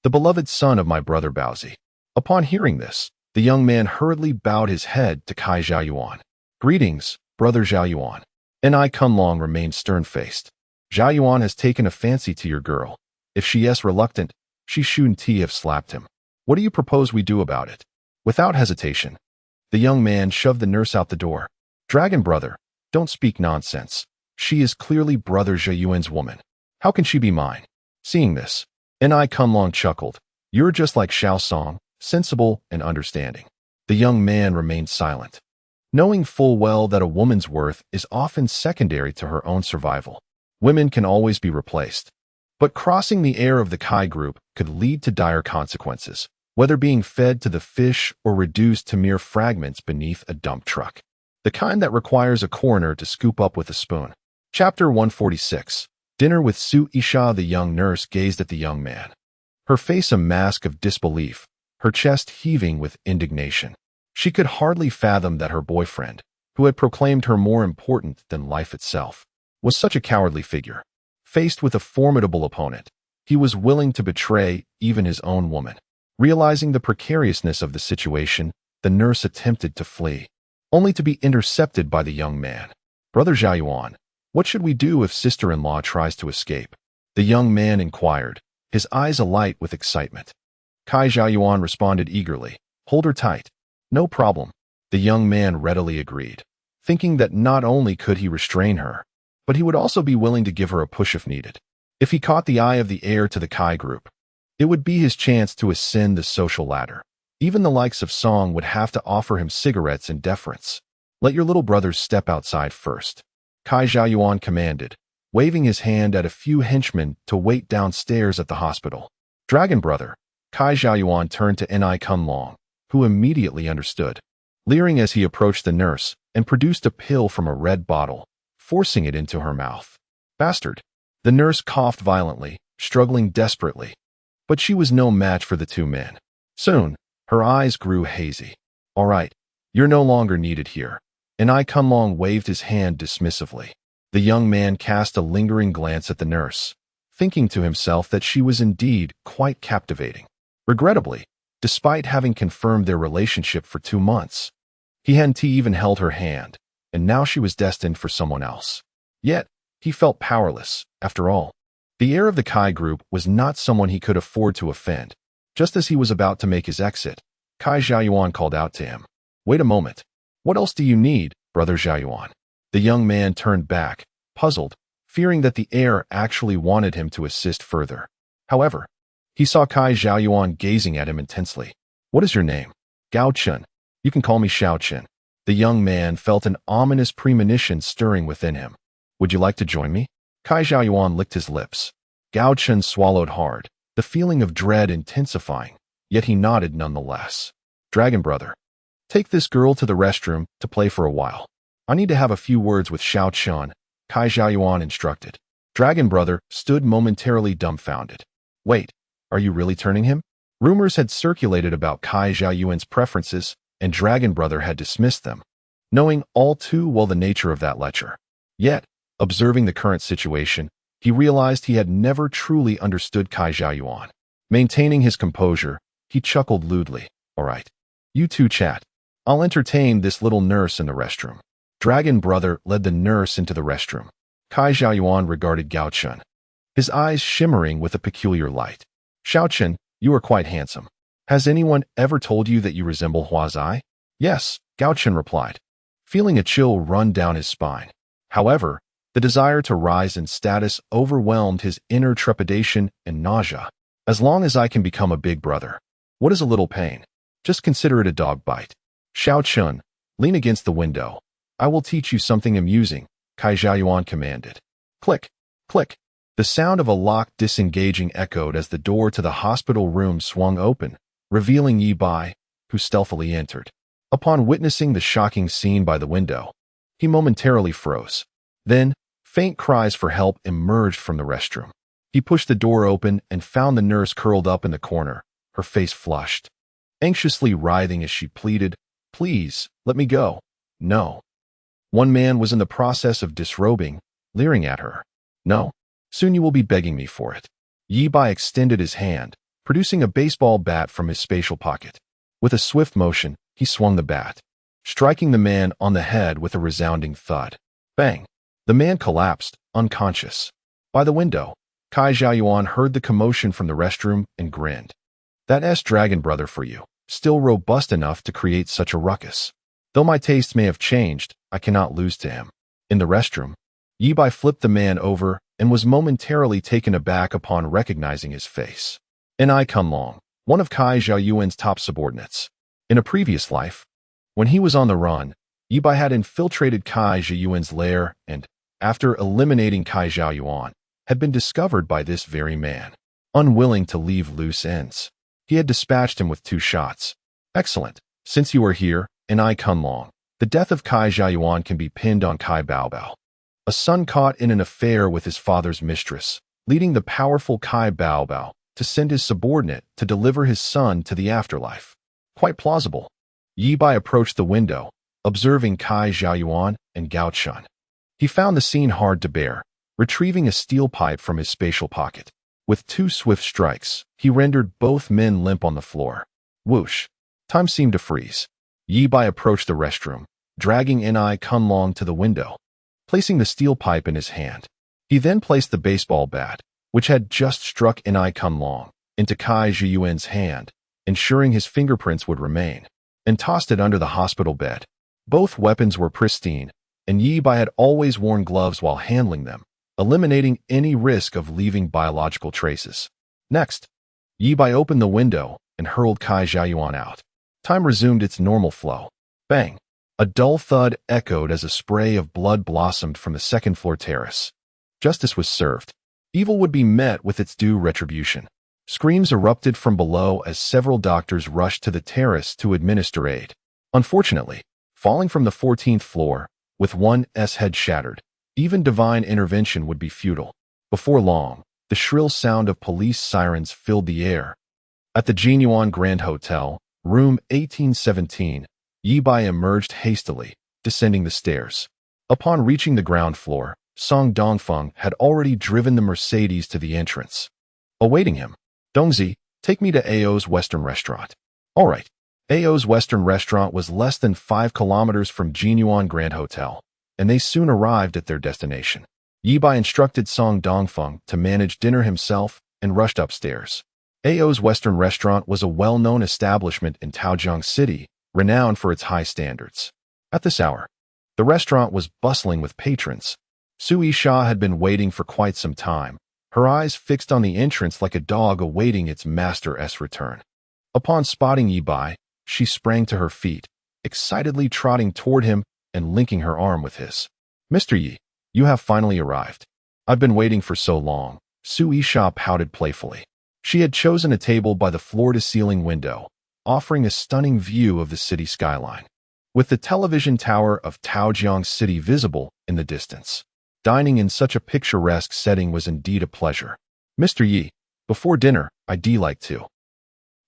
the beloved son of my brother Baozi." Upon hearing this, the young man hurriedly bowed his head to Kai Zhaoyuan. "Greetings, brother Zhaoyuan." Ni come long remained stern-faced. "Zhaoyuan has taken a fancy to your girl. If she is reluctant, she shouldn't have slapped him. What do you propose we do about it?" Without hesitation, the young man shoved the nurse out the door. "Dragon brother, don't speak nonsense. She is clearly brother Zhaoyuan's woman. How can she be mine?" Seeing this, Ni come long chuckled. "You're just like Xiao Song, sensible and understanding." The young man remained silent, knowing full well that a woman's worth is often secondary to her own survival. Women can always be replaced. But crossing the air of the Kai group could lead to dire consequences, whether being fed to the fish or reduced to mere fragments beneath a dump truck. The kind that requires a coroner to scoop up with a spoon. Chapter 146. Dinner with Su Isha. The young nurse gazed at the young man, her face a mask of disbelief, her chest heaving with indignation. She could hardly fathom that her boyfriend, who had proclaimed her more important than life itself, was such a cowardly figure. Faced with a formidable opponent, he was willing to betray even his own woman. Realizing the precariousness of the situation, the nurse attempted to flee, only to be intercepted by the young man. "Brother Zhaoyuan, what should we do if sister-in-law tries to escape?" the young man inquired, his eyes alight with excitement. Kai Zhaoyuan responded eagerly, "Hold her tight." "No problem," the young man readily agreed, thinking that not only could he restrain her, but he would also be willing to give her a push if needed. If he caught the eye of the heir to the Kai group, it would be his chance to ascend the social ladder. Even the likes of Song would have to offer him cigarettes and deference. "Let your little brothers step outside first," Kai Zhaoyuan commanded, waving his hand at a few henchmen to wait downstairs at the hospital. "Dragon brother," Kai Zhaoyuan turned to Ni come long, who immediately understood, leering as he approached the nurse and produced a pill from a red bottle, forcing it into her mouth. "Bastard." The nurse coughed violently, struggling desperately, but she was no match for the two men. Soon, her eyes grew hazy. "All right, you're no longer needed here." Ni come long waved his hand dismissively. The young man cast a lingering glance at the nurse, thinking to himself that she was indeed quite captivating. Regrettably, despite having confirmed their relationship for 2 months, he hadn't even held her hand, and now she was destined for someone else. Yet, he felt powerless, after all. The heir of the Kai group was not someone he could afford to offend. Just as he was about to make his exit, Kai Zhaoyuan called out to him. "Wait a moment. What else do you need, brother Zhaoyuan?" The young man turned back, puzzled, fearing that the heir actually wanted him to assist further. However, he saw Kai Zhaoyuan gazing at him intensely. "What is your name?" "Gao Chun. You can call me Xiao Chen." The young man felt an ominous premonition stirring within him. "Would you like to join me?" Kai Zhaoyuan licked his lips. Gao Chen swallowed hard, the feeling of dread intensifying, yet he nodded nonetheless. "Dragon brother, take this girl to the restroom to play for a while. I need to have a few words with Xiao Chen," Kai Zhaoyuan instructed. Dragon brother stood momentarily dumbfounded. "Wait, are you really turning him?" Rumors had circulated about Kai Zhaoyuan's preferences, and Dragon brother had dismissed them, knowing all too well the nature of that lecher. Yet, observing the current situation, he realized he had never truly understood Kai Zhaoyuan. Maintaining his composure, he chuckled lewdly. "All right, you two chat. I'll entertain this little nurse in the restroom." Dragon brother led the nurse into the restroom. Kai Zhaoyuan regarded Gao Chun, his eyes shimmering with a peculiar light. "Xiao Chen, You are quite handsome. Has anyone ever told you that you resemble Huazai? Yes, Gao Chen replied, feeling a chill run down his spine. However, the desire to rise in status overwhelmed his inner trepidation and nausea. As long as I can become a big brother. What is a little pain? Just consider it a dog bite. Xiao Chun, lean against the window. I will teach you something amusing, Kai Zhaoyuan commanded. Click, click. The sound of a lock disengaging echoed as the door to the hospital room swung open, revealing Ye Bai, who stealthily entered. Upon witnessing the shocking scene by the window, he momentarily froze. Then, faint cries for help emerged from the restroom. He pushed the door open and found the nurse curled up in the corner, her face flushed, anxiously writhing as she pleaded, "Please, let me go." No. One man was in the process of disrobing, leering at her. "No. Soon you will be begging me for it." Ye Bai extended his hand, producing a baseball bat from his spatial pocket. With a swift motion, he swung the bat, striking the man on the head with a resounding thud. Bang! The man collapsed, unconscious. By the window, Kai Zhaoyuan heard the commotion from the restroom and grinned. That's dragon brother for you, still robust enough to create such a ruckus. Though my tastes may have changed, I cannot lose to him. In the restroom, Ye Bai flipped the man over and was momentarily taken aback upon recognizing his face. Anew Kunlong, one of Kai Zhaoyuan's top subordinates. In a previous life, when he was on the run, Ye Bai had infiltrated Kai Zhaoyuan's lair and, after eliminating Kai Zhaoyuan, had been discovered by this very man. Unwilling to leave loose ends, he had dispatched him with 2 shots. Excellent. Since you are here, Anew Kunlong, the death of Kai Zhaoyuan can be pinned on Kai Baobao, a son caught in an affair with his father's mistress, leading the powerful Kai Baobao to send his subordinate to deliver his son to the afterlife. Quite plausible. Ye Bai approached the window, observing Kai Zhaoyuan and Gao Chun. He found the scene hard to bear, retrieving a steel pipe from his spatial pocket. With 2 swift strikes, he rendered both men limp on the floor. Whoosh! Time seemed to freeze. Ye Bai approached the restroom, dragging Anew Kunlong to the window, placing the steel pipe in his hand. He then placed the baseball bat, which had just struck Anew Kunlong, into Kai Zhaoyuan's hand, ensuring his fingerprints would remain, and tossed it under the hospital bed. Both weapons were pristine, and Ye Bai had always worn gloves while handling them, eliminating any risk of leaving biological traces. Next, Ye Bai opened the window and hurled Kai Zhaoyuan out. Time resumed its normal flow. Bang! A dull thud echoed as a spray of blood blossomed from the second-floor terrace. Justice was served. Evil would be met with its due retribution. Screams erupted from below as several doctors rushed to the terrace to administer aid. Unfortunately, falling from the 14th floor, with one's head shattered, even divine intervention would be futile. Before long, the shrill sound of police sirens filled the air. At the Jinyuan Grand Hotel, room 1817, Ye Bai emerged hastily, descending the stairs. Upon reaching the ground floor, Song Dongfeng had already driven the Mercedes to the entrance. Awaiting him, Dongzi, take me to Ao's Western Restaurant. All right. Ao's Western Restaurant was less than 5 kilometers from Jinyuan Grand Hotel, and they soon arrived at their destination. Ye Bai instructed Song Dongfeng to manage dinner himself and rushed upstairs. Ao's Western Restaurant was a well-known establishment in Taojiang City, renowned for its high standards. At this hour, the restaurant was bustling with patrons. Su Yisha had been waiting for quite some time, her eyes fixed on the entrance like a dog awaiting its master's return. Upon spotting Ye Bai, she sprang to her feet, excitedly trotting toward him and linking her arm with his. "Mr. Yi, you have finally arrived. I've been waiting for so long," Su Yisha pouted playfully. She had chosen a table by the floor-to-ceiling window, offering a stunning view of the city skyline, with the television tower of Taojiang City visible in the distance. Dining in such a picturesque setting was indeed a pleasure. "Mr. Yi, before dinner, I'd like to."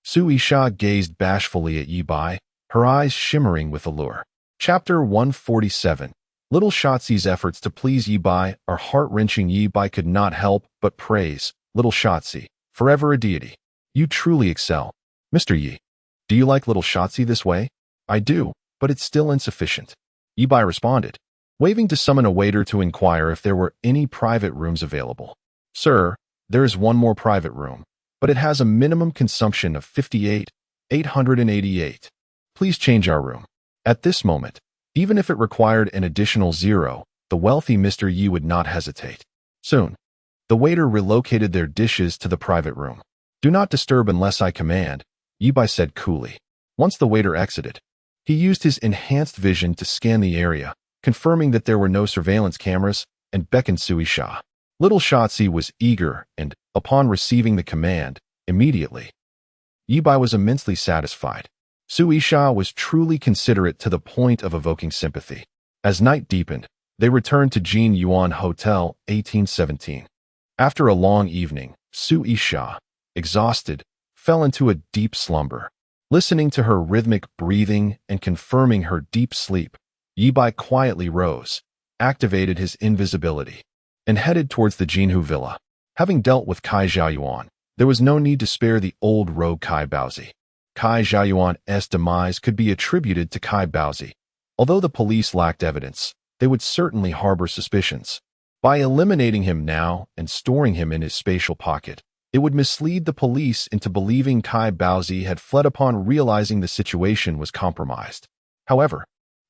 Su Yisha gazed bashfully at Ye Bai, her eyes shimmering with allure. Chapter 147. Little Shotzi's efforts to please Ye Bai are heart-wrenching. Ye Bai could not help but praise Little Shotzi, forever a deity. "You truly excel. Mr. Yi, do you like Little Shotzi this way?" "I do, but it's still insufficient," Ye Bai responded, waving to summon a waiter to inquire if there were any private rooms available. "Sir, there is one more private room," but it has a minimum consumption of 58,888. Please change our room. At this moment, even if it required an additional zero, the wealthy Mr. Yi would not hesitate. Soon, the waiter relocated their dishes to the private room. Do not disturb unless I command, Ye Bai said coolly. Once the waiter exited, he used his enhanced vision to scan the area, confirming that there were no surveillance cameras, and beckoned Sui Sha. Little Shotzi was eager and, upon receiving the command, immediately. Ye Bai was immensely satisfied. Sui Sha was truly considerate to the point of evoking sympathy. As night deepened, they returned to Jin Yuan Hotel 1817. After a long evening, Sui Sha, exhausted, fell into a deep slumber. Listening to her rhythmic breathing and confirming her deep sleep, Ye Bai quietly rose, activated his invisibility, and headed towards the Jinhu villa. Having dealt with Kai Xiaoyuan, there was no need to spare the old rogue Kai Baozi. Kai Xiaoyuan's demise could be attributed to Kai Baozi. Although the police lacked evidence, they would certainly harbor suspicions. By eliminating him now and storing him in his spatial pocket, it would mislead the police into believing Kai Baozi had fled upon realizing the situation was compromised. However,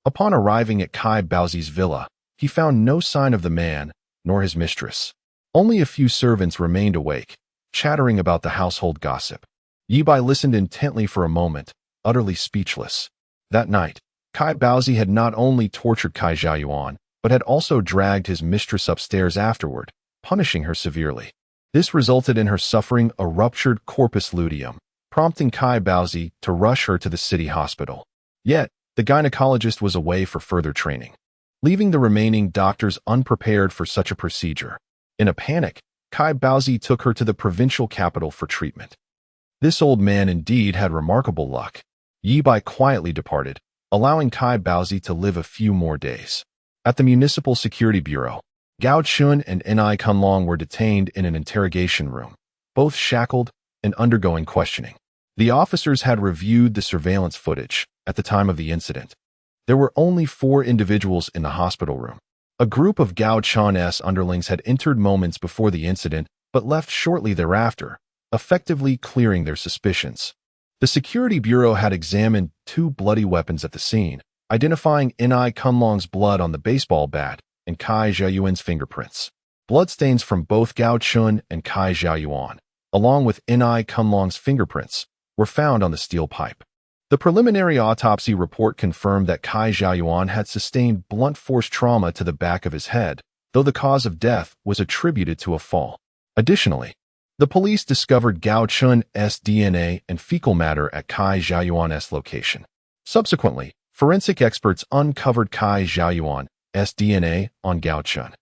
upon arriving at Kai Baozi's villa, he found no sign of the man, nor his mistress. Only a few servants remained awake, chattering about the household gossip. Ye Bai listened intently for a moment, utterly speechless. That night, Kai Baozi had not only tortured Kai Xiaoyuan, but had also dragged his mistress upstairs afterward, punishing her severely. This resulted in her suffering a ruptured corpus luteum, prompting Kai Baozi to rush her to the city hospital. Yet, the gynecologist was away for further training, leaving the remaining doctors unprepared for such a procedure. In a panic, Kai Baozi took her to the provincial capital for treatment. This old man indeed had remarkable luck. Ye Bai quietly departed, allowing Kai Baozi to live a few more days. At the Municipal Security Bureau, Gao Chun and Ni Kunlong were detained in an interrogation room, both shackled and undergoing questioning. The officers had reviewed the surveillance footage at the time of the incident. There were only 4 individuals in the hospital room. A group of Gao Chun's underlings had entered moments before the incident but left shortly thereafter, effectively clearing their suspicions. The Security Bureau had examined 2 bloody weapons at the scene, identifying Ni Kunlong's blood on the baseball bat and Kai Xiaoyuan's fingerprints. Bloodstains from both Gao Chun and Kai Xiaoyuan, along with Ni Kunlong's fingerprints, were found on the steel pipe. The preliminary autopsy report confirmed that Kai Xiaoyuan had sustained blunt force trauma to the back of his head, though the cause of death was attributed to a fall. Additionally, the police discovered Gao Chun's DNA and fecal matter at Kai Xiaoyuan's location. Subsequently, forensic experts uncovered Kai Xiaoyuan's DNA on Gao Chun.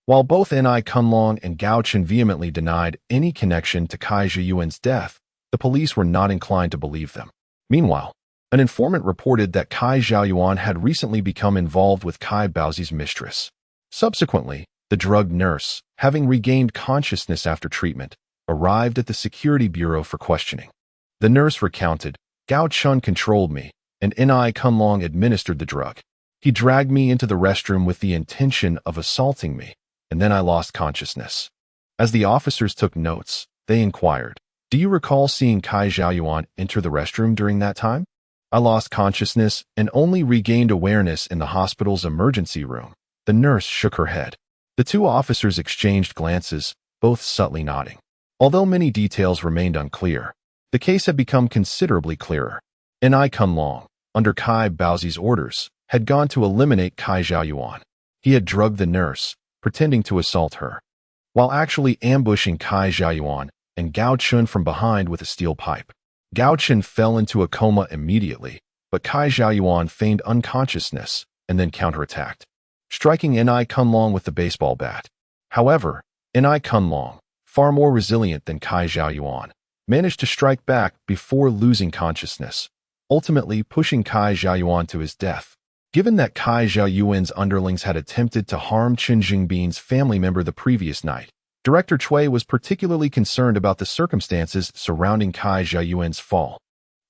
While both Ni Kunlong and Gao Chun vehemently denied any connection to Kai Xiaoyuan's death, the police were not inclined to believe them. Meanwhile, an informant reported that Kai Xiaoyuan had recently become involved with Kai Baozi's mistress. Subsequently, the drugged nurse, having regained consciousness after treatment, arrived at the Security Bureau for questioning. The nurse recounted, Gao Chun controlled me, and Ni Kunlong administered the drug. He dragged me into the restroom with the intention of assaulting me, and then I lost consciousness. As the officers took notes, they inquired, do you recall seeing Kai Xiaoyuan enter the restroom during that time? I lost consciousness and only regained awareness in the hospital's emergency room. The nurse shook her head. The 2 officers exchanged glances, both subtly nodding. Although many details remained unclear, the case had become considerably clearer. Ni Kunlong, under Kai Baozi's orders, had gone to eliminate Kai Xiaoyuan. He had drugged the nurse, pretending to assault her, while actually ambushing Kai Xiaoyuan and Gao Chun from behind with a steel pipe. Gao Chun fell into a coma immediately, but Kai Xiaoyuan feigned unconsciousness and then counterattacked, striking Ni Kunlong with the baseball bat. However, Ni Kunlong, far more resilient than Kai Xiaoyuan, managed to strike back before losing consciousness, ultimately pushing Kai Xiaoyuan to his death. Given that Kai Xiaoyuan's underlings had attempted to harm Chen Jingbin's family member the previous night, Director Cui was particularly concerned about the circumstances surrounding Kai Xiaoyuan's fall.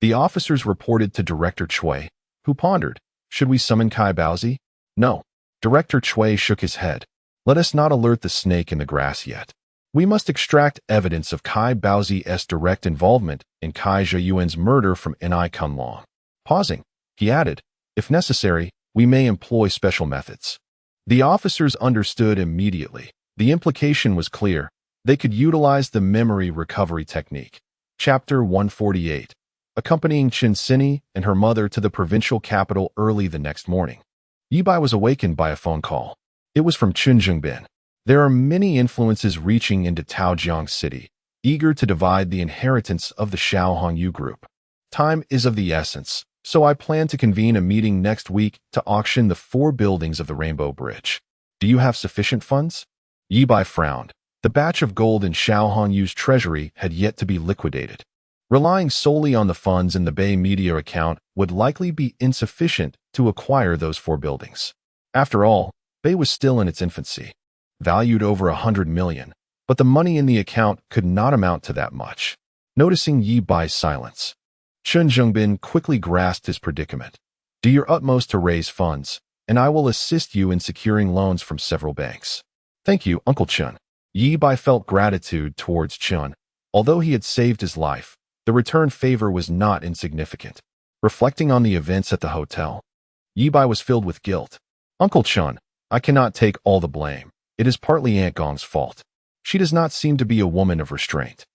The officers reported to Director Cui, who pondered, should we summon Kai Baozi? No. Director Cui shook his head. Let us not alert the snake in the grass yet. We must extract evidence of Kai Baozi's direct involvement in Kai Zhiyuan's murder from Ni Kunlong. Pausing, he added, if necessary, we may employ special methods. The officers understood immediately. The implication was clear. They could utilize the memory recovery technique. Chapter 148. Accompanying Chen Sini and her mother to the provincial capital early the next morning. Ye Bai was awakened by a phone call. It was from Chun Zhengbin. There are many influences reaching into Taojiang City, eager to divide the inheritance of the Xiao Hongyu group. Time is of the essence, so I plan to convene a meeting next week to auction the 4 buildings of the Rainbow Bridge. Do you have sufficient funds? Ye Bai frowned. The batch of gold in Xiao Hongyu's treasury had yet to be liquidated. Relying solely on the funds in the Bai Media account would likely be insufficient to acquire those 4 buildings. After all, Bai was still in its infancy, valued over 100 million, but the money in the account could not amount to that much. Noticing Ye Bai's silence, Chun Zhengbin quickly grasped his predicament. Do your utmost to raise funds, and I will assist you in securing loans from several banks. Thank you, Uncle Chun. Ye Bai felt gratitude towards Chun. Although he had saved his life, the return favor was not insignificant. Reflecting on the events at the hotel, Ye Bai was filled with guilt. Uncle Chun, I cannot take all the blame. It is partly Aunt Gong's fault. She does not seem to be a woman of restraint.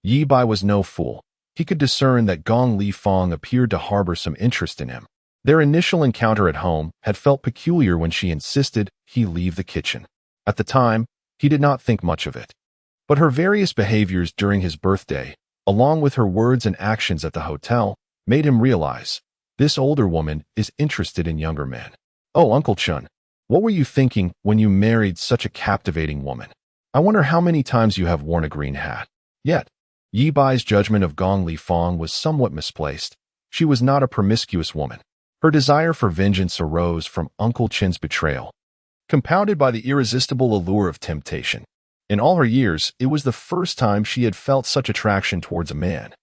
Ye Bai was no fool. He could discern that Gong Li Fong appeared to harbor some interest in him. Their initial encounter at home had felt peculiar when she insisted he leave the kitchen. At the time, he did not think much of it. But her various behaviors during his birthday, along with her words and actions at the hotel, made him realize this older woman is interested in younger men. Oh, Uncle Chun, what were you thinking when you married such a captivating woman? I wonder how many times you have worn a green hat. Yet, Ye Bai's judgment of Gong Li Fong was somewhat misplaced. She was not a promiscuous woman. Her desire for vengeance arose from Uncle Chin's betrayal, compounded by the irresistible allure of temptation. In all her years, it was the first time she had felt such attraction towards a man,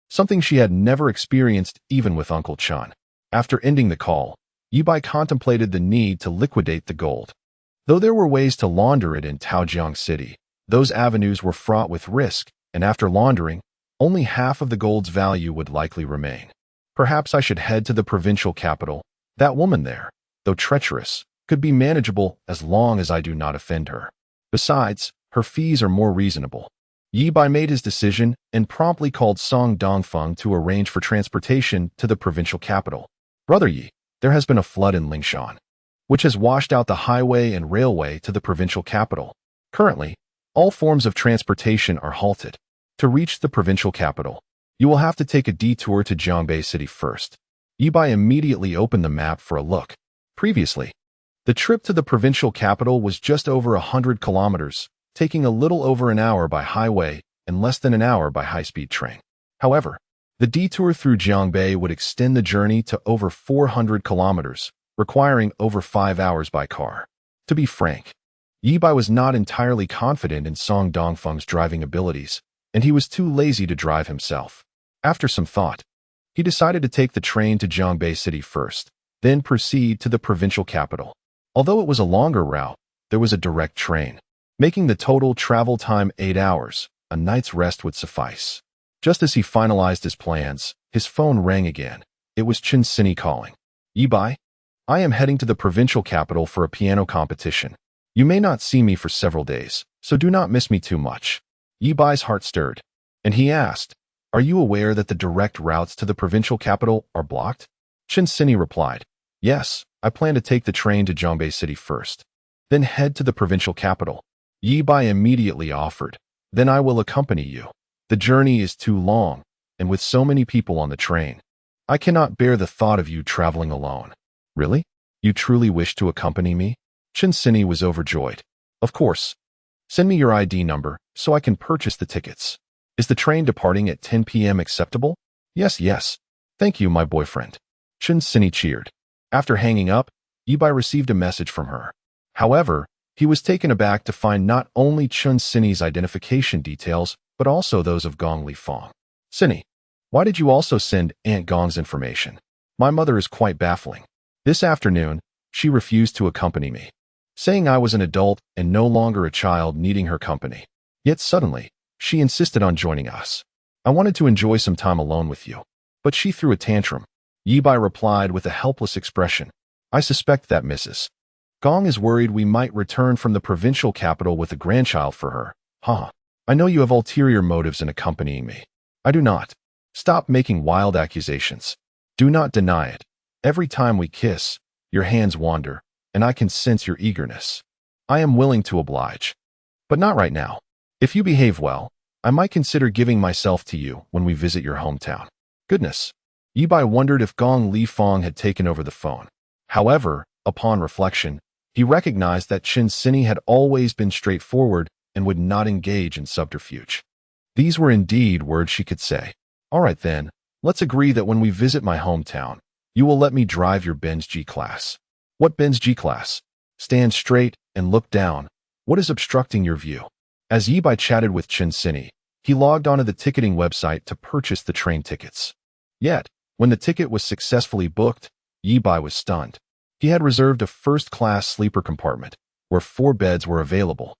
something she had never experienced even with Uncle Chun. After ending the call, Ye Bai contemplated the need to liquidate the gold. Though there were ways to launder it in Taojiang City, those avenues were fraught with risk, and after laundering, only half of the gold's value would likely remain. Perhaps I should head to the provincial capital. That woman there, though treacherous, could be manageable as long as I do not offend her. Besides, her fees are more reasonable. Ye Bai made his decision and promptly called Song Dongfeng to arrange for transportation to the provincial capital. Brother Ye, there has been a flood in Lingshan, which has washed out the highway and railway to the provincial capital. Currently, all forms of transportation are halted. To reach the provincial capital, you will have to take a detour to Jiangbei City first. Ye Bai immediately opened the map for a look. Previously, the trip to the provincial capital was just over 100 kilometers, taking a little over an hour by highway and less than an hour by high-speed train. However, the detour through Jiangbei would extend the journey to over 400 kilometers, requiring over 5 hours by car. To be frank, Ye Bai was not entirely confident in Song Dongfeng's driving abilities, and he was too lazy to drive himself. After some thought, he decided to take the train to Jiangbei City first, then proceed to the provincial capital. Although it was a longer route, there was a direct train, making the total travel time 8 hours. A night's rest would suffice. Just as he finalized his plans, his phone rang again. It was Chen Sini calling. Ye Bai, I am heading to the provincial capital for a piano competition. You may not see me for several days, so do not miss me too much. Ye Bai's heart stirred, and he asked, Are you aware that the direct routes to the provincial capital are blocked? Chen Sini replied, Yes, I plan to take the train to Jiangbei City first, then head to the provincial capital. Ye Bai immediately offered, Then I will accompany you. The journey is too long, and with so many people on the train, I cannot bear the thought of you traveling alone. Really? You truly wish to accompany me? Chen Sini was overjoyed. Of course. Send me your ID number so I can purchase the tickets. Is the train departing at 10 p.m. acceptable? Yes, yes. Thank you, my boyfriend. Chen Sini cheered. After hanging up, Ye Bai received a message from her. However, he was taken aback to find not only Chen Sini's identification details, but also those of Gong Li Fong. Sini, why did you also send Aunt Gong's information? My mother is quite baffling. This afternoon, she refused to accompany me, saying I was an adult and no longer a child needing her company. Yet suddenly, she insisted on joining us. I wanted to enjoy some time alone with you. But she threw a tantrum. Ye Bai replied with a helpless expression. I suspect that Mrs. Gong is worried we might return from the provincial capital with a grandchild for her. Haha. I know you have ulterior motives in accompanying me. I do not. Stop making wild accusations. Do not deny it. Every time we kiss, your hands wander, and I can sense your eagerness. I am willing to oblige. But not right now. If you behave well, I might consider giving myself to you when we visit your hometown. Goodness. Ye Bai wondered if Gong Li Fong had taken over the phone. However, upon reflection, he recognized that Chen Sini had always been straightforward and would not engage in subterfuge. These were indeed words she could say. All right then, let's agree that when we visit my hometown, you will let me drive your Benz G-Class. What Benz G-Class? Stand straight and look down. What is obstructing your view? As Ye Bai chatted with Chen Sini, he logged onto the ticketing website to purchase the train tickets. Yet, when the ticket was successfully booked, Ye Bai was stunned. He had reserved a first-class sleeper compartment, where 4 beds were available,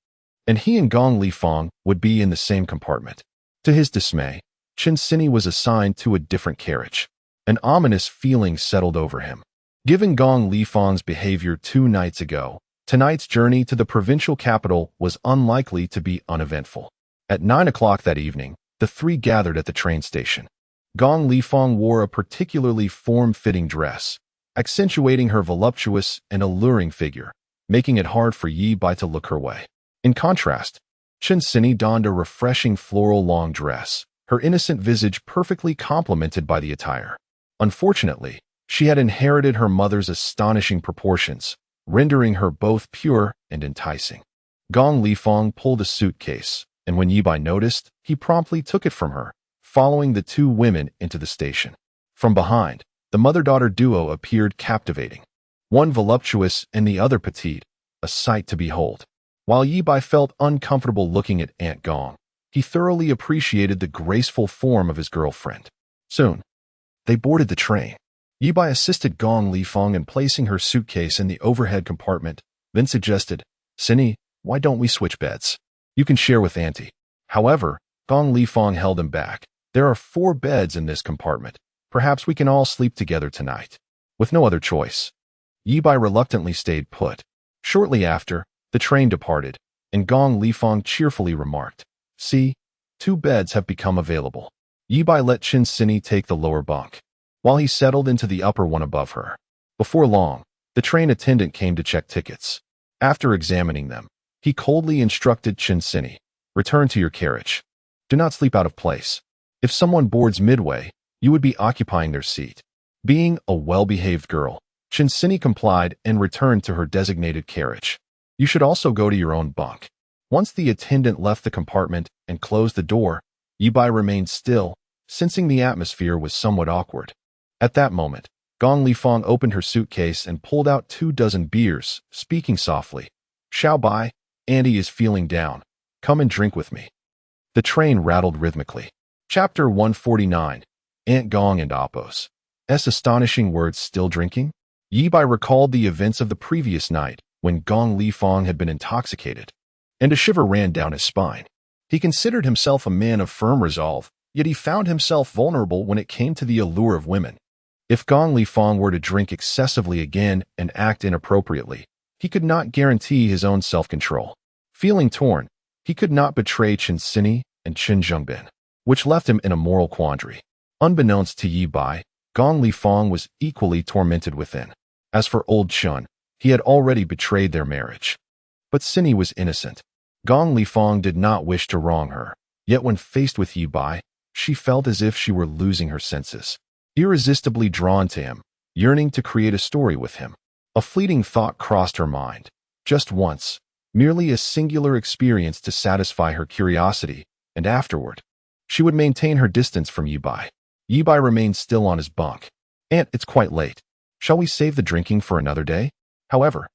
and he and Gong Li Fong would be in the same compartment. To his dismay, Chen Sini was assigned to a different carriage. An ominous feeling settled over him. Given Gong Li Fong's behavior 2 nights ago, tonight's journey to the provincial capital was unlikely to be uneventful. At 9 o'clock that evening, the 3 gathered at the train station. Gong Li Fong wore a particularly form-fitting dress, accentuating her voluptuous and alluring figure, making it hard for Ye Bai to look her way. In contrast, Chen Sini donned a refreshing floral long dress, her innocent visage perfectly complemented by the attire. Unfortunately, she had inherited her mother's astonishing proportions, rendering her both pure and enticing. Gong Li Fong pulled a suitcase, and when Ye Bai noticed, he promptly took it from her, following the 2 women into the station. From behind, the mother-daughter duo appeared captivating. One voluptuous and the other petite, a sight to behold. While Ye Bai felt uncomfortable looking at Aunt Gong, he thoroughly appreciated the graceful form of his girlfriend. Soon, they boarded the train. Ye Bai assisted Gong Li Fong in placing her suitcase in the overhead compartment, then suggested, Sini, why don't we switch beds? You can share with Auntie. However, Gong Li Fong held him back. There are 4 beds in this compartment. Perhaps we can all sleep together tonight. With no other choice, Ye Bai reluctantly stayed put. Shortly after, the train departed, and Gong Li Fong cheerfully remarked, See, 2 beds have become available. Ye Bai let Chen Sini take the lower bunk, while he settled into the upper one above her. Before long, the train attendant came to check tickets. After examining them, he coldly instructed Chen Sini, Return to your carriage. Do not sleep out of place. If someone boards midway, you would be occupying their seat. Being a well-behaved girl, Chen Sini complied and returned to her designated carriage. You should also go to your own bunk. Once the attendant left the compartment and closed the door, Ye Bai remained still, sensing the atmosphere was somewhat awkward. At that moment, Gong Li Fong opened her suitcase and pulled out 24 beers, speaking softly. Xiao Bai, Auntie is feeling down. Come and drink with me. The train rattled rhythmically. Chapter 149. Aunt Gong and Apo's astonishing words. Still drinking? Ye Bai recalled the events of the previous night when Gong Li Fong had been intoxicated, and a shiver ran down his spine. He considered himself a man of firm resolve, yet he found himself vulnerable when it came to the allure of women. If Gong Li Fong were to drink excessively again and act inappropriately, he could not guarantee his own self-control. Feeling torn, he could not betray Chen Sini and Chen Zhongbin, which left him in a moral quandary. Unbeknownst to Ye Bai, Gong Li Fong was equally tormented within. As for old Chun, he had already betrayed their marriage. But Sini was innocent. Gong Li Fong did not wish to wrong her, yet when faced with Ye Bai, she felt as if she were losing her senses. Irresistibly drawn to him, yearning to create a story with him. A fleeting thought crossed her mind. Just once, merely a singular experience to satisfy her curiosity, and afterward, she would maintain her distance from Ye Bai. Ye Bai remained still on his bunk. Aunt, it's quite late. Shall we save the drinking for another day? However,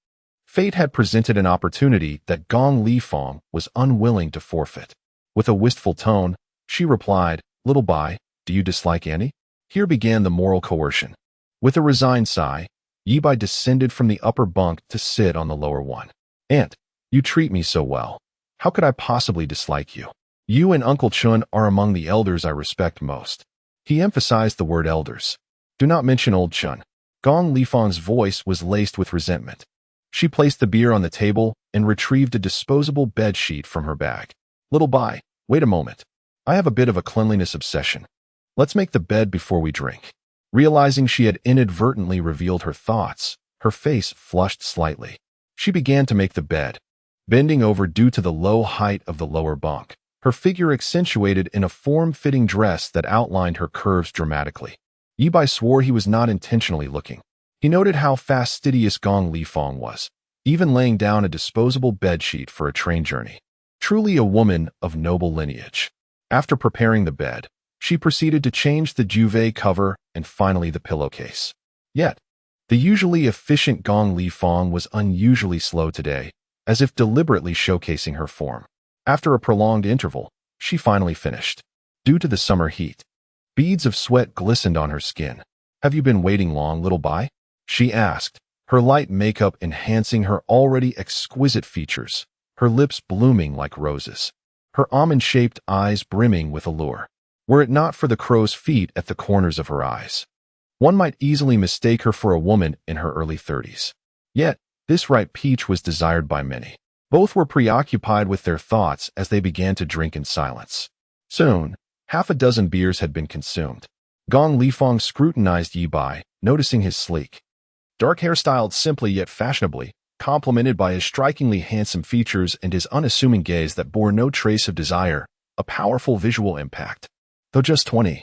fate had presented an opportunity that Gong Li Fong was unwilling to forfeit. With a wistful tone, she replied, Little Bai, do you dislike Annie? Here began the moral coercion. With a resigned sigh, Ye Bai descended from the upper bunk to sit on the lower one. Aunt, you treat me so well. How could I possibly dislike you? You and Uncle Chun are among the elders I respect most. He emphasized the word elders. Do not mention old Chun. Gong Lifang's voice was laced with resentment. She placed the beer on the table and retrieved a disposable bed sheet from her bag. Little Bai, wait a moment. I have a bit of a cleanliness obsession. Let's make the bed before we drink. Realizing she had inadvertently revealed her thoughts, her face flushed slightly. She began to make the bed, bending over due to the low height of the lower bunk, her figure accentuated in a form-fitting dress that outlined her curves dramatically. Ye Bai swore he was not intentionally looking. He noted how fastidious Gong Lifang was, even laying down a disposable bedsheet for a train journey. Truly a woman of noble lineage. After preparing the bed, she proceeded to change the duvet cover and finally the pillowcase. Yet, the usually efficient Gong Lifang was unusually slow today, as if deliberately showcasing her form. After a prolonged interval, she finally finished. Due to the summer heat, beads of sweat glistened on her skin. Have you been waiting long, little Bai? She asked, her light makeup enhancing her already exquisite features, her lips blooming like roses, her almond-shaped eyes brimming with allure. Were it not for the crow's feet at the corners of her eyes, one might easily mistake her for a woman in her early 30s. Yet, this ripe peach was desired by many. Both were preoccupied with their thoughts as they began to drink in silence. Soon, half a dozen beers had been consumed. Gong Lifang scrutinized Ye Bai, noticing his sleek, dark hair styled simply yet fashionably, complemented by his strikingly handsome features and his unassuming gaze that bore no trace of desire, a powerful visual impact. Though just 20,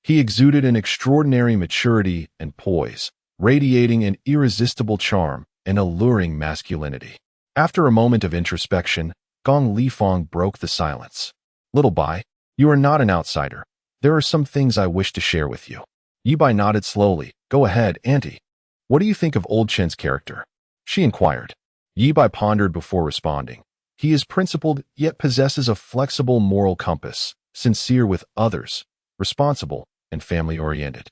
he exuded an extraordinary maturity and poise, radiating an irresistible charm and alluring masculinity. After a moment of introspection, Gong Lifang broke the silence. Little Bai, you are not an outsider. There are some things I wish to share with you. Ye Bai nodded slowly. Go ahead, Auntie. What do you think of old Chen's character? She inquired. Ye Bai pondered before responding. He is principled, yet possesses a flexible moral compass, sincere with others, responsible, and family-oriented.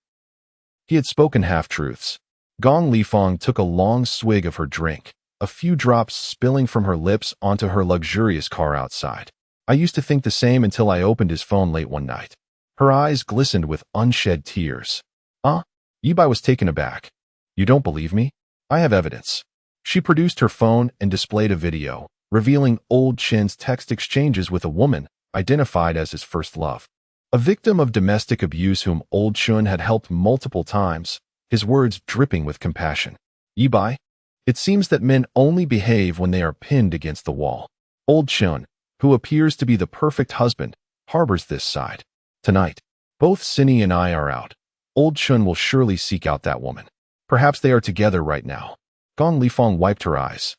He had spoken half-truths. Gong Lifang took a long swig of her drink, a few drops spilling from her lips onto her luxurious car outside. I used to think the same until I opened his phone late one night. Her eyes glistened with unshed tears. Ye Bai was taken aback. You don't believe me? I have evidence. She produced her phone and displayed a video, revealing old Chen's text exchanges with a woman identified as his first love. A victim of domestic abuse whom old Chun had helped multiple times, his words dripping with compassion. Ye Bai, it seems that men only behave when they are pinned against the wall. Old Chun, who appears to be the perfect husband, harbors this side. Tonight, both Cindy and I are out. Old Chun will surely seek out that woman. Perhaps they are together right now. Gong Lifang wiped her eyes.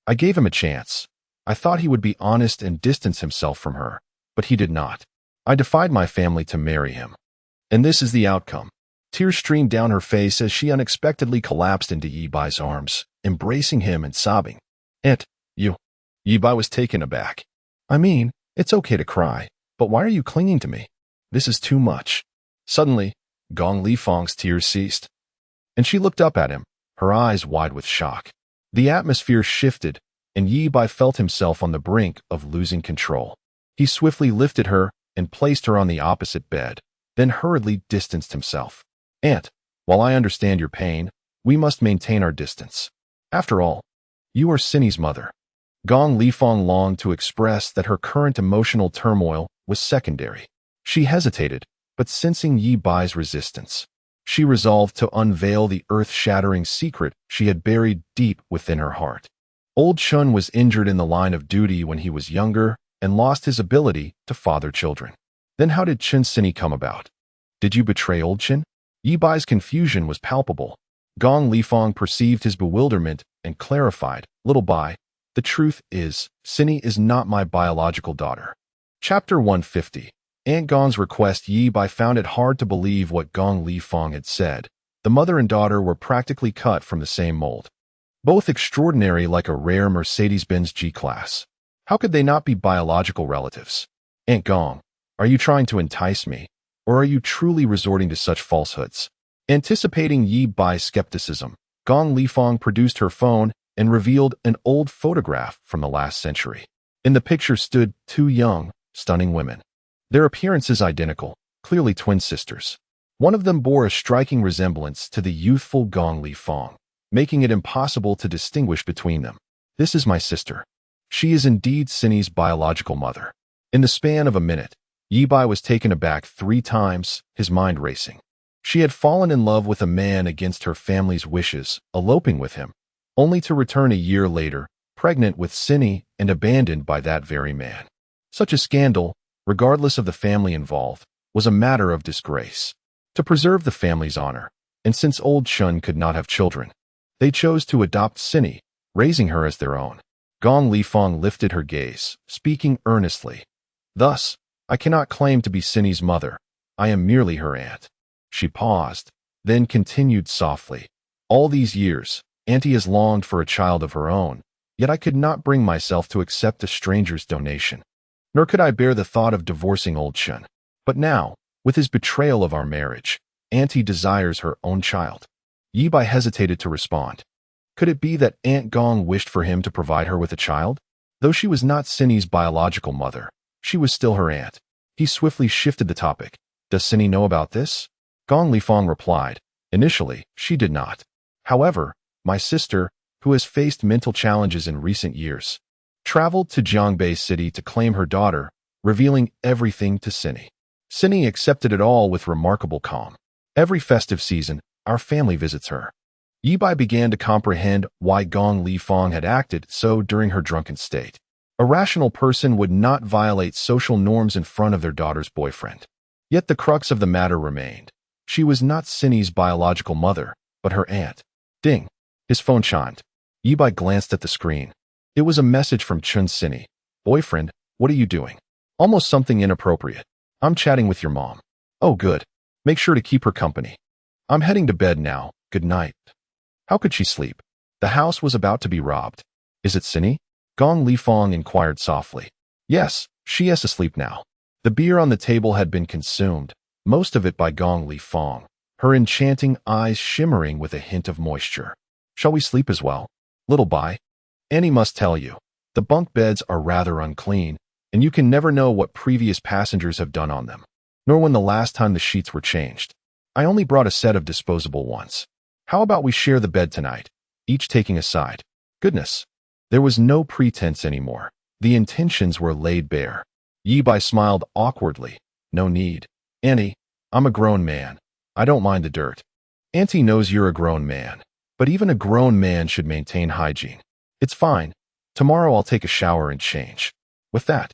I gave him a chance. I thought he would be honest and distance himself from her, but he did not. I defied my family to marry him. And this is the outcome. Tears streamed down her face as she unexpectedly collapsed into Ye Bai's arms, embracing him and sobbing. You. Ye Bai was taken aback. I mean, it's okay to cry, but why are you clinging to me? This is too much. Suddenly, Gong Lifang's tears ceased, and she looked up at him, her eyes wide with shock. The atmosphere shifted, and Ye Bai felt himself on the brink of losing control. He swiftly lifted her and placed her on the opposite bed, then hurriedly distanced himself. Aunt, while I understand your pain, we must maintain our distance. After all, you are Cindy's mother. Gong Lifang longed to express that her current emotional turmoil was secondary. She hesitated, but sensing Ye Bai's resistance, she resolved to unveil the earth-shattering secret she had buried deep within her heart. Old Chun was injured in the line of duty when he was younger and lost his ability to father children. Then how did Chun Cindy come about? Did you betray old Chun? Ye Bai's confusion was palpable. Gong Lifang perceived his bewilderment and clarified, Little Bai, the truth is, Cindy is not my biological daughter. Chapter 150. Aunt Gong's request. Ye Bai found it hard to believe what Gong Lifang had said. The mother and daughter were practically cut from the same mold. Both extraordinary like a rare Mercedes-Benz G-Class. How could they not be biological relatives? Aunt Gong, are you trying to entice me, or are you truly resorting to such falsehoods? Anticipating Ye Bai's skepticism, Gong Lifang produced her phone and revealed an old photograph from the last century. In the picture stood two young, stunning women. Their appearances identical, clearly twin sisters. One of them bore a striking resemblance to the youthful Gong Li Fong, making it impossible to distinguish between them. This is my sister. She is indeed Cindy's biological mother. In the span of a minute, Ye Bai was taken aback 3 times, his mind racing. She had fallen in love with a man against her family's wishes, eloping with him, only to return a year later, pregnant with Cindy and abandoned by that very man. Such a scandal, regardless of the family involved, was a matter of disgrace. To preserve the family's honor, and since old Chun could not have children, they chose to adopt Cindy, raising her as their own. Gong Li Fong lifted her gaze, speaking earnestly. Thus, I cannot claim to be Cindy's mother. I am merely her aunt. She paused, then continued softly. All these years, Auntie has longed for a child of her own, yet I could not bring myself to accept a stranger's donation. Nor could I bear the thought of divorcing old Chun. But now, with his betrayal of our marriage, Auntie desires her own child. Ye Bai hesitated to respond. Could it be that Aunt Gong wished for him to provide her with a child? Though she was not Cindy's biological mother, she was still her aunt. He swiftly shifted the topic. Does Cindy know about this? Gong Li Fong replied. Initially, she did not. However, my sister, who has faced mental challenges in recent years, traveled to Jiangbei City to claim her daughter, revealing everything to Cindy. Cindy accepted it all with remarkable calm. Every festive season, our family visits her. Ye Bai began to comprehend why Gong Li Fong had acted so during her drunken state. A rational person would not violate social norms in front of their daughter's boyfriend. Yet the crux of the matter remained. She was not Cindy's biological mother, but her aunt. Ding. His phone chimed. Ye Bai glanced at the screen. It was a message from Chun Cindy. Boyfriend, what are you doing? Almost something inappropriate. I'm chatting with your mom. Oh good. Make sure to keep her company. I'm heading to bed now. Good night. How could she sleep? The house was about to be robbed. Is it Cindy? Gong Li Fong inquired softly. Yes, she is asleep now. The beer on the table had been consumed, most of it by Gong Li Fong, her enchanting eyes shimmering with a hint of moisture. Shall we sleep as well? Little Bai? Annie must tell you, the bunk beds are rather unclean, and you can never know what previous passengers have done on them, nor when the last time the sheets were changed. I only brought a set of disposable ones. How about we share the bed tonight, each taking a side? Goodness. There was no pretense anymore. The intentions were laid bare. Ye Bai smiled awkwardly. No need. Annie, I'm a grown man. I don't mind the dirt. Auntie knows you're a grown man, but even a grown man should maintain hygiene. It's fine. Tomorrow I'll take a shower and change. With that,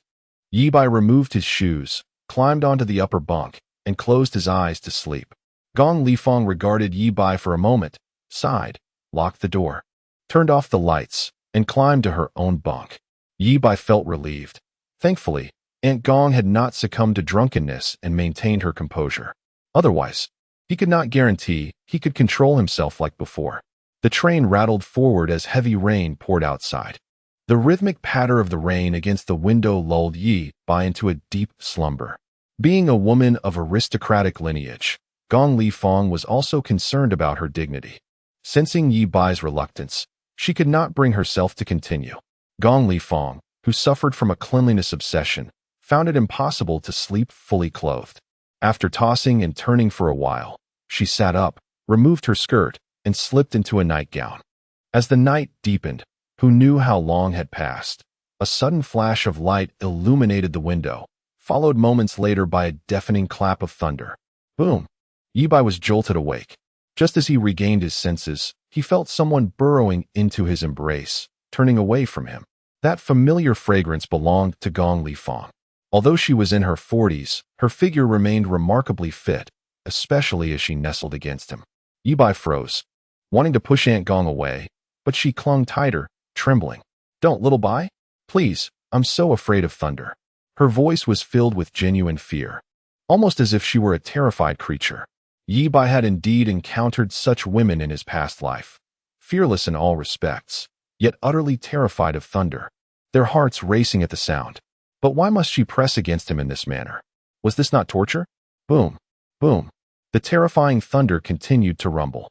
Ye Bai removed his shoes, climbed onto the upper bunk, and closed his eyes to sleep. Gong Li Fong regarded Ye Bai for a moment, sighed, locked the door, turned off the lights, and climbed to her own bunk. Ye Bai felt relieved. Thankfully, Aunt Gong had not succumbed to drunkenness and maintained her composure. Otherwise, he could not guarantee he could control himself like before. The train rattled forward as heavy rain poured outside. The rhythmic patter of the rain against the window lulled Ye Bai into a deep slumber. Being a woman of aristocratic lineage, Gong Li Fong was also concerned about her dignity. Sensing Ye Bai's reluctance, she could not bring herself to continue. Gong Li Fong, who suffered from a cleanliness obsession, found it impossible to sleep fully clothed. After tossing and turning for a while, she sat up, removed her skirt, and slipped into a nightgown. As the night deepened, who knew how long had passed? A sudden flash of light illuminated the window, followed moments later by a deafening clap of thunder. Boom! Ye Bai was jolted awake. Just as he regained his senses, he felt someone burrowing into his embrace, turning away from him. That familiar fragrance belonged to Gong Li Fong. Although she was in her 40s, her figure remained remarkably fit, especially as she nestled against him. Ye Bai froze, wanting to push Aunt Gong away, but she clung tighter, trembling. Don't, little Bai? Please, I'm so afraid of thunder. Her voice was filled with genuine fear, almost as if she were a terrified creature. Ye Bai had indeed encountered such women in his past life, fearless in all respects, yet utterly terrified of thunder, their hearts racing at the sound. But why must she press against him in this manner? Was this not torture? Boom, boom. The terrifying thunder continued to rumble.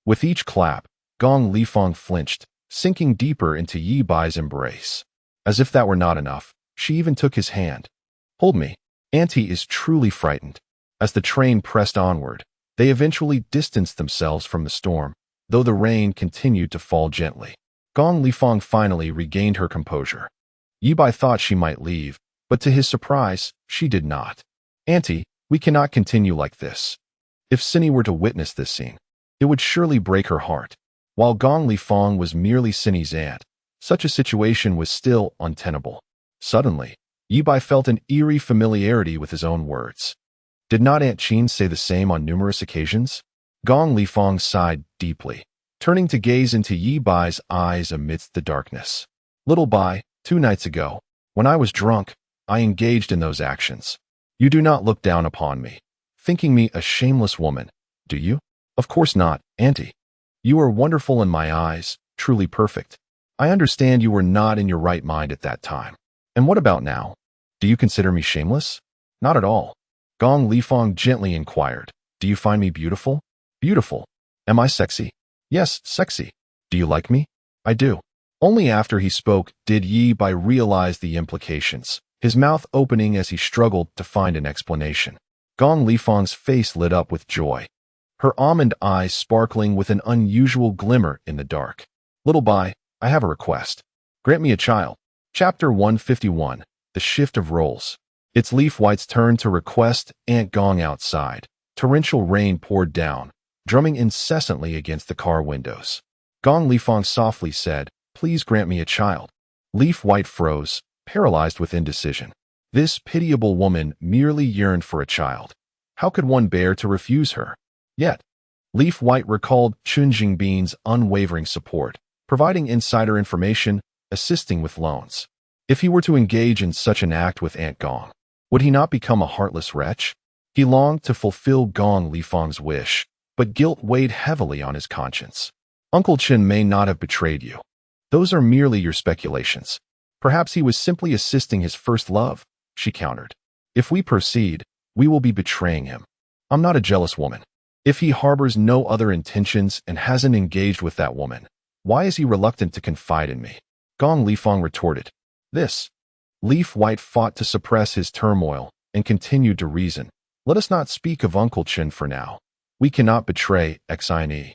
With each clap, Gong Li Fong flinched, sinking deeper into Ye Bai's embrace. As if that were not enough, she even took his hand. Hold me. Auntie is truly frightened. As the train pressed onward, they eventually distanced themselves from the storm, though the rain continued to fall gently. Gong Lifeng finally regained her composure. Ye Bai thought she might leave, but to his surprise, she did not. Auntie, we cannot continue like this. If Cindy were to witness this scene, it would surely break her heart. While Gong Lifeng was merely Cindy's aunt, such a situation was still untenable. Suddenly, Ye Bai felt an eerie familiarity with his own words. Did not Aunt Qin say the same on numerous occasions? Gong Lifeng sighed deeply, turning to gaze into Ye Bai's eyes amidst the darkness. Little Bai, 2 nights ago, when I was drunk, I engaged in those actions. You do not look down upon me, thinking me a shameless woman, do you? Of course not, Auntie. You are wonderful in my eyes, truly perfect. I understand you were not in your right mind at that time. And what about now? Do you consider me shameless? Not at all. Gong Lifeng gently inquired. Do you find me beautiful? Beautiful. Am I sexy? Yes, sexy. Do you like me? I do. Only after he spoke did Ye Bai realize the implications, his mouth opening as he struggled to find an explanation. Gong Lifeng's face lit up with joy, her almond eyes sparkling with an unusual glimmer in the dark. Little Bai, I have a request. Grant me a child. Chapter 151, The Shift of Roles. It's Leaf White's turn to request Aunt Gong outside. Torrential rain poured down, drumming incessantly against the car windows. Gong Lifeng softly said, Please grant me a child. Leaf White froze, paralyzed with indecision. This pitiable woman merely yearned for a child. How could one bear to refuse her? Yet, Leaf White recalled Chun Jingbin's unwavering support, providing insider information, assisting with loans. If he were to engage in such an act with Aunt Gong, would he not become a heartless wretch? He longed to fulfill Gong Lifeng's wish, but guilt weighed heavily on his conscience. Uncle Chen may not have betrayed you. Those are merely your speculations. Perhaps he was simply assisting his first love, she countered. If we proceed, we will be betraying him. I'm not a jealous woman. If he harbors no other intentions and hasn't engaged with that woman, why is he reluctant to confide in me? Gong Lifeng retorted. This. Leaf White fought to suppress his turmoil and continued to reason. Let us not speak of Uncle Chen for now. We cannot betray Xine.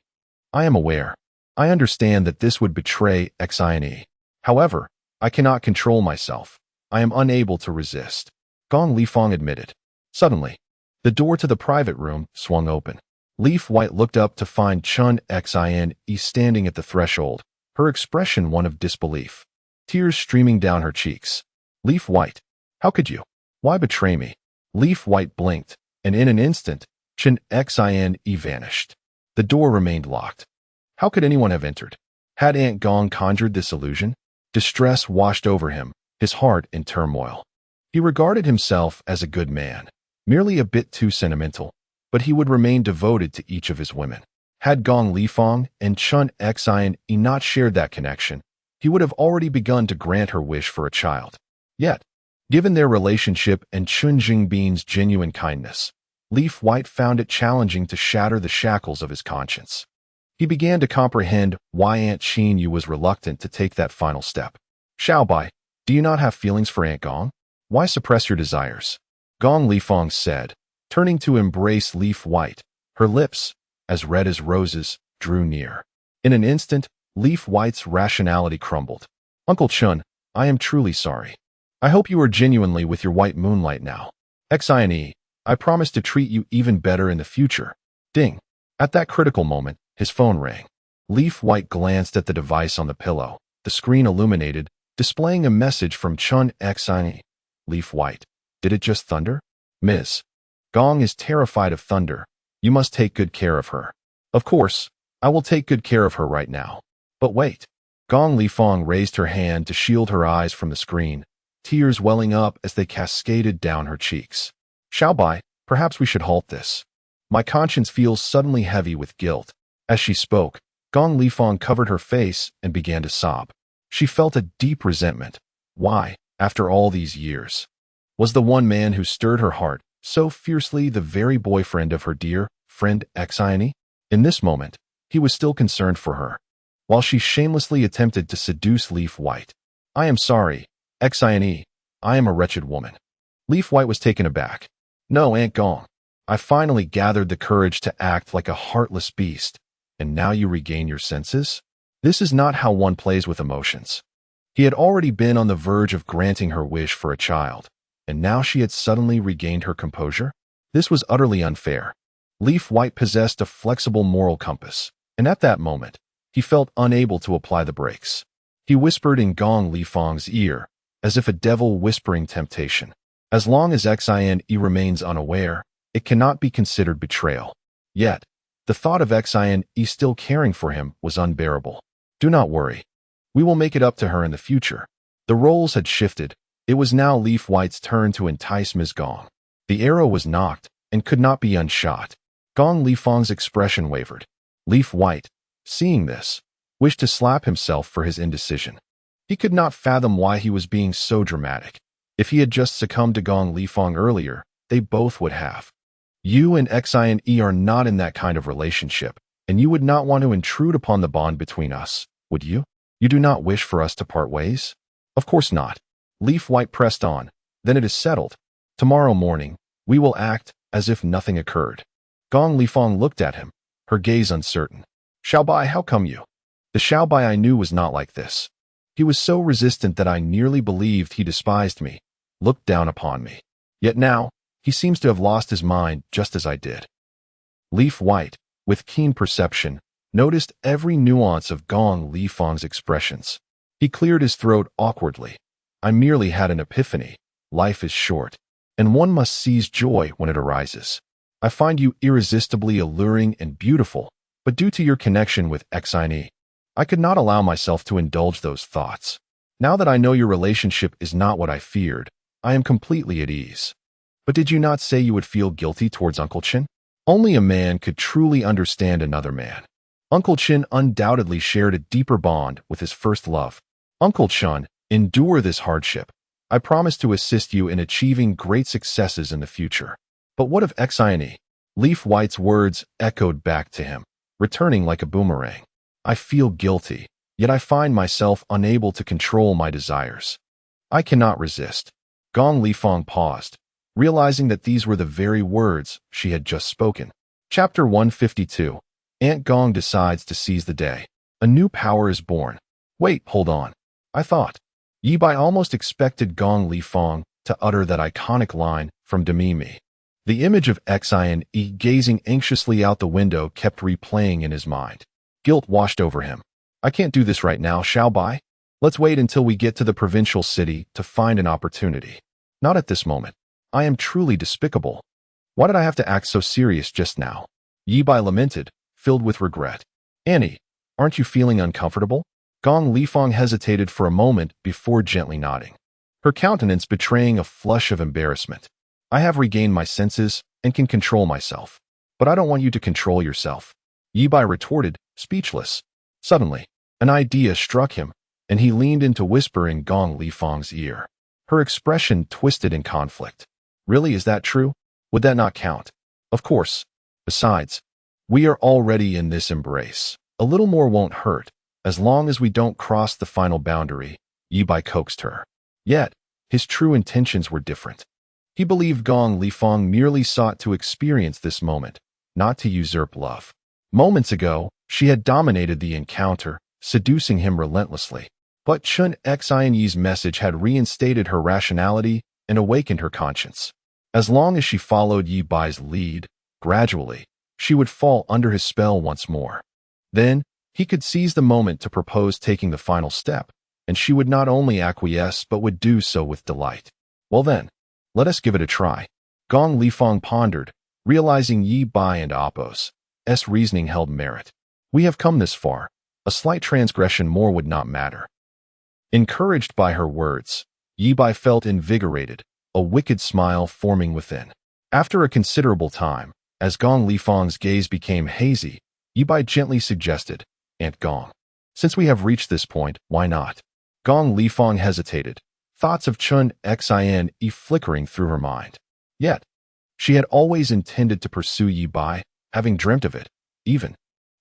I am aware. I understand that this would betray Xine. However, I cannot control myself. I am unable to resist. Gong Lifeng admitted. Suddenly, the door to the private room swung open. Leaf White looked up to find Chun Xine standing at the threshold, her expression one of disbelief, tears streaming down her cheeks. Leaf White, how could you? Why betray me? Leaf White blinked, and in an instant, Chun Xine vanished. The door remained locked. How could anyone have entered? Had Aunt Gong conjured this illusion? Distress washed over him, his heart in turmoil. He regarded himself as a good man, merely a bit too sentimental, but he would remain devoted to each of his women. Had Gong Lifeng and Chun Xine not shared that connection, he would have already begun to grant her wish for a child. Yet, given their relationship and Chun Jingbin's genuine kindness, Leaf White found it challenging to shatter the shackles of his conscience. He began to comprehend why Aunt Qin Yu was reluctant to take that final step. Xiao Bai, do you not have feelings for Aunt Gong? Why suppress your desires? Gong Lifeng said, turning to embrace Leaf White. Her lips, as red as roses, drew near. In an instant, Leaf White's rationality crumbled. Uncle Chun, I am truly sorry. I hope you are genuinely with your white moonlight now. Xine, I promise to treat you even better in the future. Ding. At that critical moment, his phone rang. Leaf White glanced at the device on the pillow. The screen illuminated, displaying a message from Chun Xine. Leaf White. Did it just thunder? Ms. Gong is terrified of thunder. You must take good care of her. Of course, I will take good care of her right now. But wait. Gong Lifeng raised her hand to shield her eyes from the screen, tears welling up as they cascaded down her cheeks. Xiao Bai, perhaps we should halt this. My conscience feels suddenly heavy with guilt. As she spoke, Gong Lifeng covered her face and began to sob. She felt a deep resentment. Why, after all these years, was the one man who stirred her heart so fiercely the very boyfriend of her dear friend Xine? In this moment, he was still concerned for her, while she shamelessly attempted to seduce Leaf White. I am sorry, Xine, I am a wretched woman. Leaf White was taken aback. No, Aunt Gong. I finally gathered the courage to act like a heartless beast, and now you regain your senses? This is not how one plays with emotions. He had already been on the verge of granting her wish for a child, and now she had suddenly regained her composure? This was utterly unfair. Leaf White possessed a flexible moral compass, and at that moment, he felt unable to apply the brakes. He whispered in Gong Lifang's ear, as if a devil whispering temptation. As long as Xine remains unaware, it cannot be considered betrayal. Yet, the thought of Xine still caring for him was unbearable. Do not worry. We will make it up to her in the future. The roles had shifted. It was now Leaf White's turn to entice Ms. Gong. The arrow was knocked and could not be unshot. Gong Lifang's expression wavered. Leaf White, seeing this, wished to slap himself for his indecision. He could not fathom why he was being so dramatic. If he had just succumbed to Gong Lifang earlier, they both would have. You and Xine are not in that kind of relationship, and you would not want to intrude upon the bond between us, would you? You do not wish for us to part ways? Of course not. Leaf White pressed on. Then it is settled. Tomorrow morning, we will act as if nothing occurred. Gong Lifang looked at him, her gaze uncertain. Xiao Bai, how come you? The Xiao Bai I knew was not like this. He was so resistant that I nearly believed he despised me, looked down upon me. Yet now, he seems to have lost his mind just as I did. Leaf White, with keen perception, noticed every nuance of Gong Lifang's expressions. He cleared his throat awkwardly. I merely had an epiphany. Life is short, and one must seize joy when it arises. I find you irresistibly alluring and beautiful, but due to your connection with Xine, I could not allow myself to indulge those thoughts. Now that I know your relationship is not what I feared, I am completely at ease. But did you not say you would feel guilty towards Uncle Chin? Only a man could truly understand another man. Uncle Chin undoubtedly shared a deeper bond with his first love. Uncle Chun, endure this hardship. I promise to assist you in achieving great successes in the future. But what of Xine? Leaf White's words echoed back to him, returning like a boomerang. I feel guilty, yet I find myself unable to control my desires. I cannot resist. Gong Lifang paused, realizing that these were the very words she had just spoken. Chapter 152. Aunt Gong decides to seize the day. A new power is born. Wait, hold on. I thought. Ye Bai almost expected Gong Lifang to utter that iconic line from Bai Mei. The image of Xine gazing anxiously out the window kept replaying in his mind. Guilt washed over him. I can't do this right now, Xiao Bai. Let's wait until we get to the provincial city to find an opportunity. Not at this moment. I am truly despicable. Why did I have to act so serious just now? Ye Bai lamented, filled with regret. Annie, aren't you feeling uncomfortable? Gong Lifang hesitated for a moment before gently nodding, her countenance betraying a flush of embarrassment. I have regained my senses and can control myself. But I don't want you to control yourself. Ye Bai retorted, speechless. Suddenly, an idea struck him, and he leaned in to whisper in Gong Lifang's ear. Her expression twisted in conflict. Really, is that true? Would that not count? Of course. Besides, we are already in this embrace. A little more won't hurt, as long as we don't cross the final boundary, Ye Bai coaxed her. Yet, his true intentions were different. He believed Gong Lifang merely sought to experience this moment, not to usurp love. Moments ago, she had dominated the encounter, seducing him relentlessly. But Chun Xine's message had reinstated her rationality and awakened her conscience. As long as she followed Ye Bai's lead, gradually, she would fall under his spell once more. Then, he could seize the moment to propose taking the final step, and she would not only acquiesce but would do so with delight. Well then, let us give it a try. Gong Lifang pondered, realizing Ye Bai and Appo's reasoning held merit. We have come this far. A slight transgression more would not matter. Encouraged by her words, Ye Bai felt invigorated, a wicked smile forming within. After a considerable time, as Gong Lifang's gaze became hazy, Ye Bai gently suggested, Aunt Gong, since we have reached this point, why not? Gong Lifang hesitated, thoughts of Chun Xin flickering through her mind. Yet, she had always intended to pursue Ye Bai, having dreamt of it, even.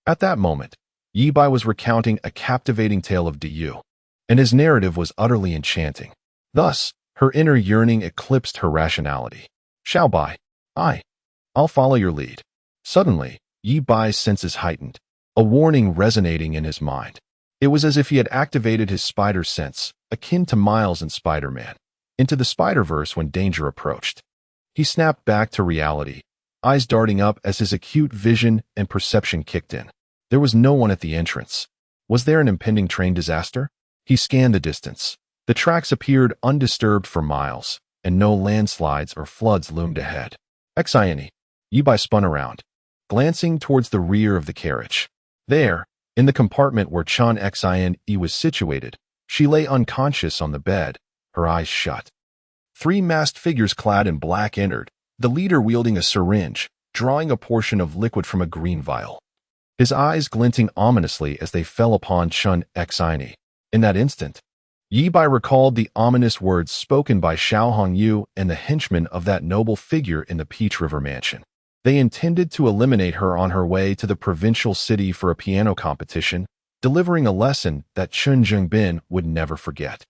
At that moment, Ye Bai was recounting a captivating tale of Diyu, and his narrative was utterly enchanting. Thus, her inner yearning eclipsed her rationality. Xiao Bai, I'll follow your lead. Suddenly, Ye Bai's senses heightened, a warning resonating in his mind. It was as if he had activated his spider sense, akin to Miles in Spider-Man, into the Spider-Verse when danger approached. He snapped back to reality, eyes darting up as his acute vision and perception kicked in. There was no one at the entrance. Was there an impending train disaster? He scanned the distance. The tracks appeared undisturbed for miles, and no landslides or floods loomed ahead. Xine. Ye Bai spun around, glancing towards the rear of the carriage. There, in the compartment where Chun Xine was situated, she lay unconscious on the bed, her eyes shut. Three masked figures clad in black entered, the leader wielding a syringe, drawing a portion of liquid from a green vial. His eyes glinting ominously as they fell upon Chun Xine. In that instant, Ye Bai recalled the ominous words spoken by Xiao Hongyu and the henchmen of that noble figure in the Peach River Mansion. They intended to eliminate her on her way to the provincial city for a piano competition, delivering a lesson that Chun Jungbin would never forget.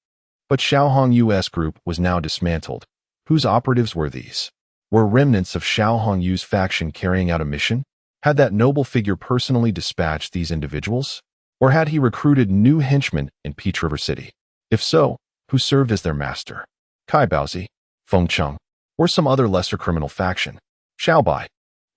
But Xiao Hongyu's group was now dismantled. Whose operatives were these? Were remnants of Xiao Hongyu's faction carrying out a mission? Had that noble figure personally dispatched these individuals? Or had he recruited new henchmen in Peach River City? If so, who served as their master? Kai Baozi, Feng Cheng, or some other lesser criminal faction? Xiao Bai.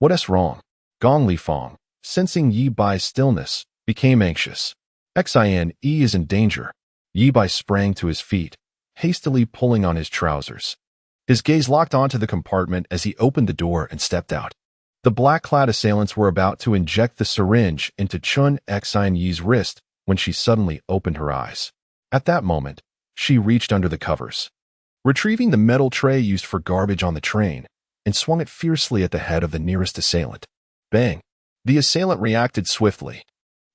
What is wrong? Gong Li Fong, sensing Ye Bai's stillness, became anxious. Xine is in danger. Ye Bai sprang to his feet, hastily pulling on his trousers. His gaze locked onto the compartment as he opened the door and stepped out. The black-clad assailants were about to inject the syringe into Chun Xine's wrist when she suddenly opened her eyes. At that moment, she reached under the covers, retrieving the metal tray used for garbage on the train, and swung it fiercely at the head of the nearest assailant. Bang! The assailant reacted swiftly,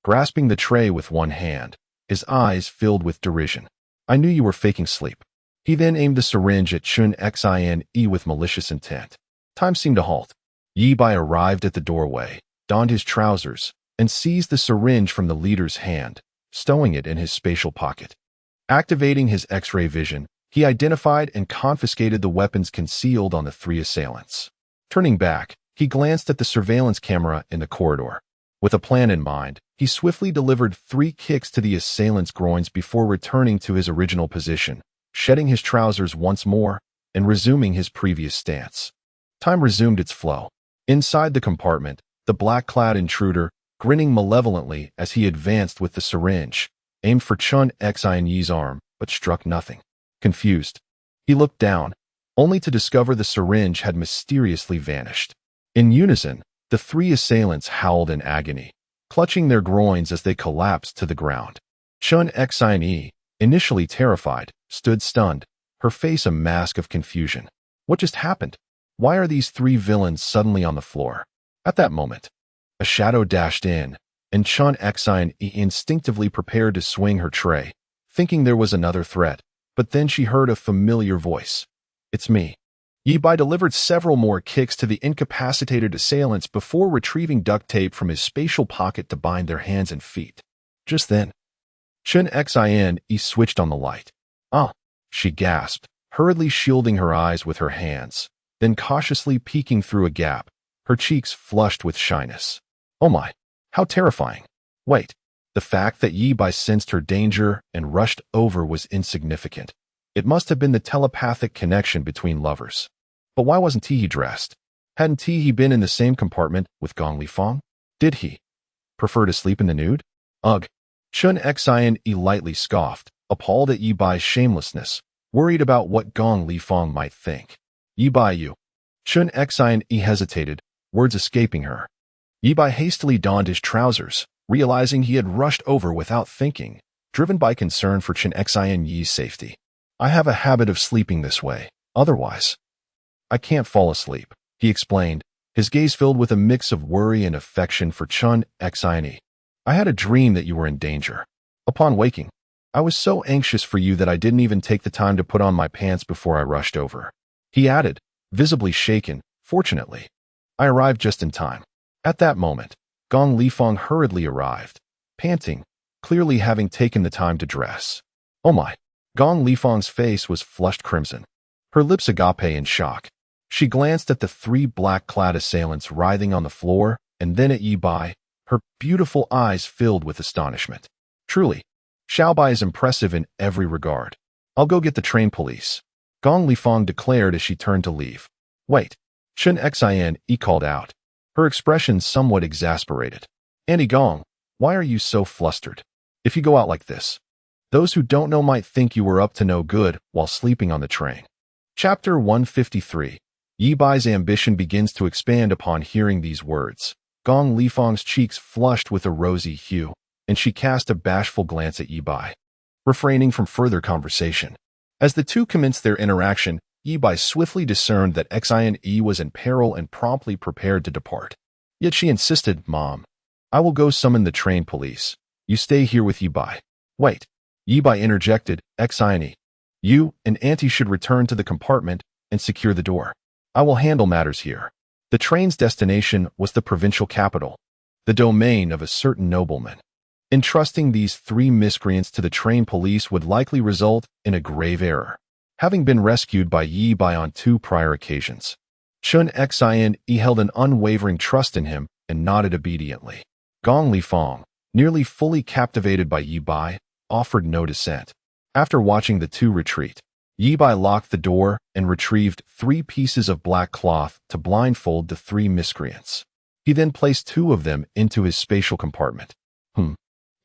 grasping the tray with one hand, his eyes filled with derision. I knew you were faking sleep. He then aimed the syringe at Chun Xine with malicious intent. Time seemed to halt. Ye Bai arrived at the doorway, donned his trousers, and seized the syringe from the leader's hand, stowing it in his spatial pocket. Activating his X-ray vision, he identified and confiscated the weapons concealed on the three assailants. Turning back, he glanced at the surveillance camera in the corridor. With a plan in mind, he swiftly delivered 3 kicks to the assailants' groins before returning to his original position, shedding his trousers once more and resuming his previous stance. Time resumed its flow. Inside the compartment, the black-clad intruder, grinning malevolently as he advanced with the syringe, aimed for Chun Xine's arm, but struck nothing. Confused, he looked down, only to discover the syringe had mysteriously vanished. In unison, the 3 assailants howled in agony, clutching their groins as they collapsed to the ground. Chun Xine, initially terrified, stood stunned, her face a mask of confusion. What just happened? Why are these 3 villains suddenly on the floor? At that moment, a shadow dashed in, and Chun Xine instinctively prepared to swing her tray, thinking there was another threat, but then she heard a familiar voice. It's me. Ye Bai delivered several more kicks to the incapacitated assailants before retrieving duct tape from his spatial pocket to bind their hands and feet. Just then, Chun Xine switched on the light. She gasped, hurriedly shielding her eyes with her hands, then cautiously peeking through a gap, her cheeks flushed with shyness. Oh my, how terrifying. Wait, the fact that Ye Bai sensed her danger and rushed over was insignificant. It must have been the telepathic connection between lovers. But why wasn't Teehee dressed? Hadn't Teehee been in the same compartment with Gong Li Fong? Did he prefer to sleep in the nude? Ugh. Chun Xine lightly scoffed, appalled at Ye Bai's shamelessness, worried about what Gong Li Fong might think. Ye Bai, you. Chun Xine hesitated, words escaping her. Ye Bai hastily donned his trousers, realizing he had rushed over without thinking, driven by concern for Chun Xine's safety. I have a habit of sleeping this way, otherwise I can't fall asleep, he explained, his gaze filled with a mix of worry and affection for Chun Xine. I had a dream that you were in danger. Upon waking, I was so anxious for you that I didn't even take the time to put on my pants before I rushed over. He added, visibly shaken. Fortunately, I arrived just in time. At that moment, Gong Li Fong hurriedly arrived, panting, clearly having taken the time to dress. Oh my, Gong Lifang's face was flushed crimson, her lips agape in shock. She glanced at the three black-clad assailants writhing on the floor, and then at Ye Bai, her beautiful eyes filled with astonishment. Truly, Xiao Bai is impressive in every regard. I'll go get the train police, Gong Lifang declared as she turned to leave. Wait, Chun Xin, he called out, her expression somewhat exasperated. Auntie Gong, why are you so flustered? If you go out like this, those who don't know might think you were up to no good while sleeping on the train. Chapter 153. Ye Bai's ambition begins to expand upon hearing these words. Gong Lifang's cheeks flushed with a rosy hue, and she cast a bashful glance at Ye Bai, refraining from further conversation. As the two commenced their interaction, Ye Bai swiftly discerned that Xine was in peril and promptly prepared to depart. Yet she insisted, Mom, I will go summon the train police. You stay here with Ye Bai. Wait, Ye Bai interjected, Xine. You and Auntie should return to the compartment and secure the door. I will handle matters here. The train's destination was the provincial capital, the domain of a certain nobleman. Entrusting these three miscreants to the train police would likely result in a grave error. Having been rescued by Ye Bai on 2 prior occasions, Chun Xin held an unwavering trust in him and nodded obediently. Gong Lifang, nearly fully captivated by Ye Bai, offered no dissent. After watching the two retreat, Ye Bai locked the door and retrieved 3 pieces of black cloth to blindfold the 3 miscreants. He then placed 2 of them into his spatial compartment.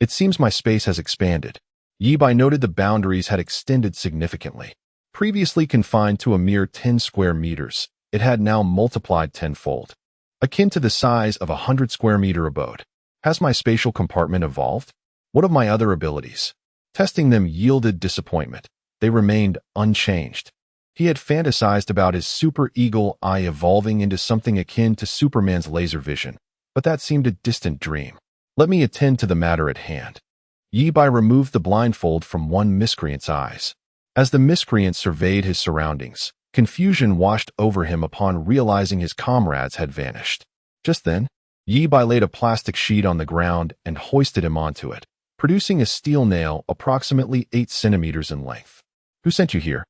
It seems my space has expanded. Ye Bai noted the boundaries had extended significantly. Previously confined to a mere 10 square meters, it had now multiplied tenfold, akin to the size of a 100 square meter abode. Has my spatial compartment evolved? What of my other abilities? Testing them yielded disappointment. They remained unchanged. He had fantasized about his super eagle eye evolving into something akin to Superman's laser vision, but that seemed a distant dream. Let me attend to the matter at hand. Ye Bai removed the blindfold from one miscreant's eyes. As the miscreant surveyed his surroundings, confusion washed over him upon realizing his comrades had vanished. Just then, Ye Bai laid a plastic sheet on the ground and hoisted him onto it, producing a steel nail approximately 8 centimeters in length. Who sent you here?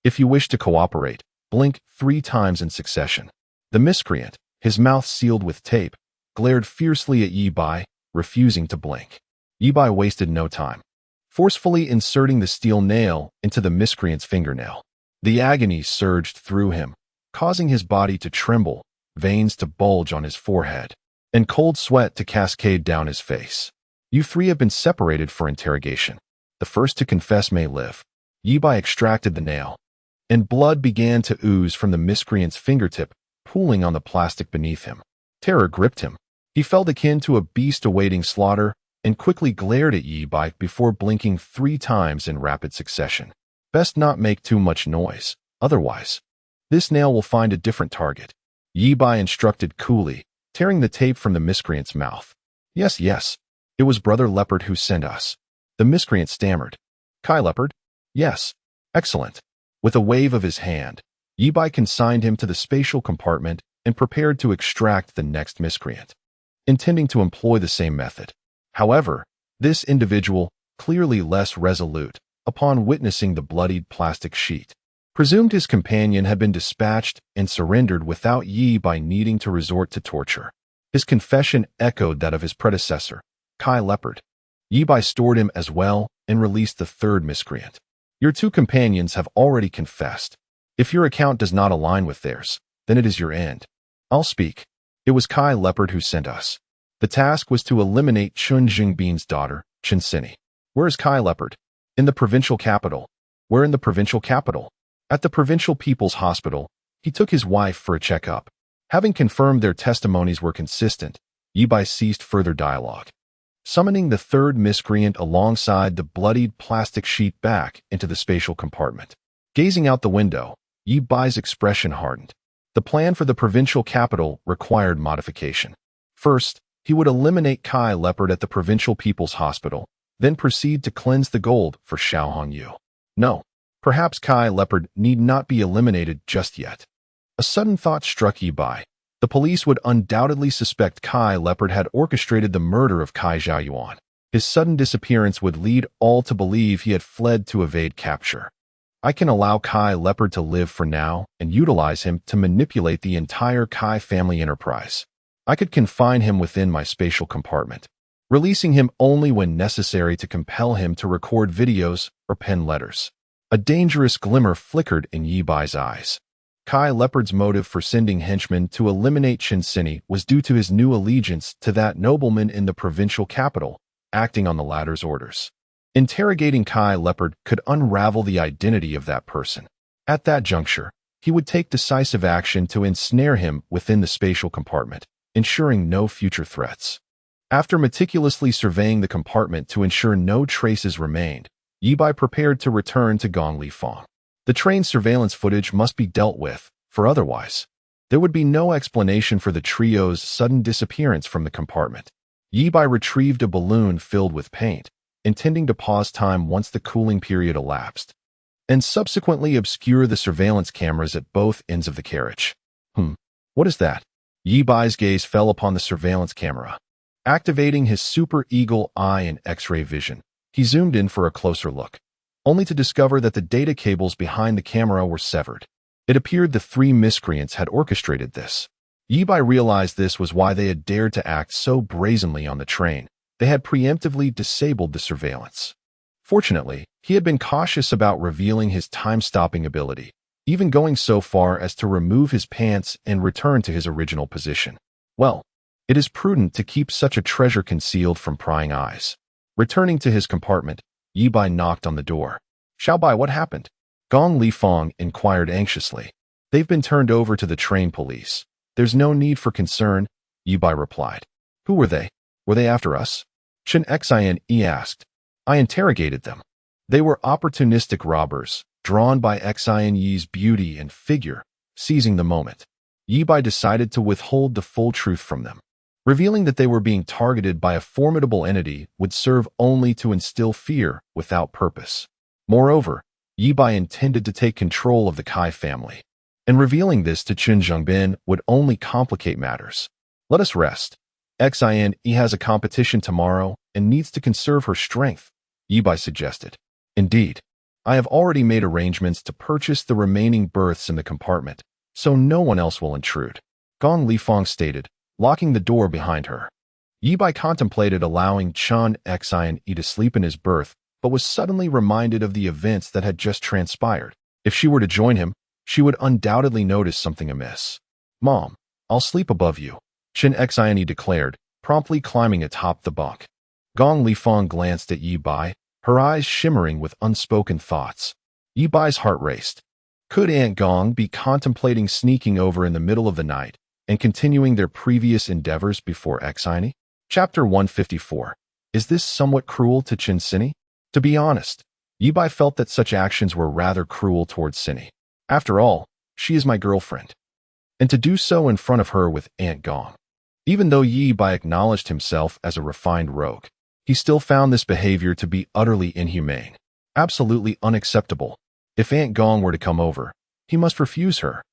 If you wish to cooperate, blink 3 times in succession. The miscreant, his mouth sealed with tape, glared fiercely at Ye Bai, refusing to blink. Ye Bai wasted no time, forcefully inserting the steel nail into the miscreant's fingernail. The agony surged through him, causing his body to tremble, veins to bulge on his forehead, and cold sweat to cascade down his face. You 3 have been separated for interrogation. The first to confess may live. Ye Bai extracted the nail, and blood began to ooze from the miscreant's fingertip, pooling on the plastic beneath him. Terror gripped him. He felt akin to a beast awaiting slaughter and quickly glared at Ye Bai before blinking 3 times in rapid succession. Best not make too much noise, otherwise, this nail will find a different target. Ye Bai instructed coolly, tearing the tape from the miscreant's mouth. Yes, it was Brother Leopard who sent us. The miscreant stammered. Kai Leopard? Yes. Excellent. With a wave of his hand, Ye Bai consigned him to the spatial compartment and prepared to extract the next miscreant, intending to employ the same method. However, this individual, clearly less resolute, upon witnessing the bloodied plastic sheet, presumed his companion had been dispatched and surrendered without Ye Bai needing to resort to torture. His confession echoed that of his predecessor, Kai Leopard. Ye Bai stored him as well and released the 3rd miscreant. Your 2 companions have already confessed. If your account does not align with theirs, then it is your end. I'll speak. It was Kai Leopard who sent us. The task was to eliminate Chun Jingbin's daughter, Chen Sini. Where is Kai Leopard? In the provincial capital. Where in the provincial capital? At the Provincial People's Hospital. He took his wife for a checkup. Having confirmed their testimonies were consistent, Ye Bai ceased further dialogue, summoning the 3rd miscreant alongside the bloodied plastic sheet back into the spatial compartment. Gazing out the window, Ye Bai's expression hardened. The plan for the provincial capital required modification. First, he would eliminate Kai Leopard at the Provincial People's Hospital, then proceed to cleanse the gold for Xiao Hongyu. No, perhaps Kai Leopard need not be eliminated just yet. A sudden thought struck Ye Bai. The police would undoubtedly suspect Kai Leopard had orchestrated the murder of Kai Zhaoyuan. His sudden disappearance would lead all to believe he had fled to evade capture. I can allow Kai Leopard to live for now and utilize him to manipulate the entire Kai family enterprise. I could confine him within my spatial compartment, releasing him only when necessary to compel him to record videos or pen letters. A dangerous glimmer flickered in Ye Bai's eyes. Kai Leopard's motive for sending henchmen to eliminate Chen Sini was due to his new allegiance to that nobleman in the provincial capital, acting on the latter's orders. Interrogating Kai Leopard could unravel the identity of that person. At that juncture, he would take decisive action to ensnare him within the spatial compartment, ensuring no future threats. After meticulously surveying the compartment to ensure no traces remained, Ye Bai prepared to return to Gong Li Fong. The train's surveillance footage must be dealt with, for otherwise, there would be no explanation for the trio's sudden disappearance from the compartment. Ye Bai retrieved a balloon filled with paint, intending to pause time once the cooling period elapsed, and subsequently obscure the surveillance cameras at both ends of the carriage. What is that? Ye Bai's gaze fell upon the surveillance camera. Activating his super eagle eye and X-ray vision, he zoomed in for a closer look, only to discover that the data cables behind the camera were severed. It appeared the three miscreants had orchestrated this. Ye Bai realized this was why they had dared to act so brazenly on the train. They had preemptively disabled the surveillance. Fortunately, he had been cautious about revealing his time-stopping ability, even going so far as to remove his pants and return to his original position. Well, it is prudent to keep such a treasure concealed from prying eyes. Returning to his compartment, Ye Bai knocked on the door. "Xiao Bai, what happened?" Gong Li Fong inquired anxiously. "They've been turned over to the train police. There's no need for concern," Ye Bai replied. "Who were they? Were they after us?" Chen Xin asked. "I interrogated them. They were opportunistic robbers, drawn by Xin Yi's beauty and figure, seizing the moment." Ye Bai decided to withhold the full truth from them. Revealing that they were being targeted by a formidable entity would serve only to instill fear without purpose. Moreover, Ye Bai intended to take control of the Kai family, and revealing this to Chen Zhengbin would only complicate matters. "Let us rest. Xin has a competition tomorrow and needs to conserve her strength," Ye Bai suggested. "Indeed, I have already made arrangements to purchase the remaining berths in the compartment, so no one else will intrude," Gong Li Fong stated, locking the door behind her. Ye Bai contemplated allowing Chen Xin to sleep in his berth, but was suddenly reminded of the events that had just transpired. If she were to join him, she would undoubtedly notice something amiss. "Mom, I'll sleep above you," Chen Xin declared, promptly climbing atop the bunk. Gong Li Fong glanced at Ye Bai, her eyes shimmering with unspoken thoughts. Ye Bai's heart raced. Could Aunt Gong be contemplating sneaking over in the middle of the night and continuing their previous endeavors before Xin? Chapter 154. Is this somewhat cruel to Chen Sini? To be honest, Ye Bai felt that such actions were rather cruel towards Sini. After all, she is my girlfriend. And to do so in front of her with Aunt Gong. Even though Ye Bai acknowledged himself as a refined rogue, he still found this behavior to be utterly inhumane, absolutely unacceptable. If Aunt Gong were to come over, he must refuse her.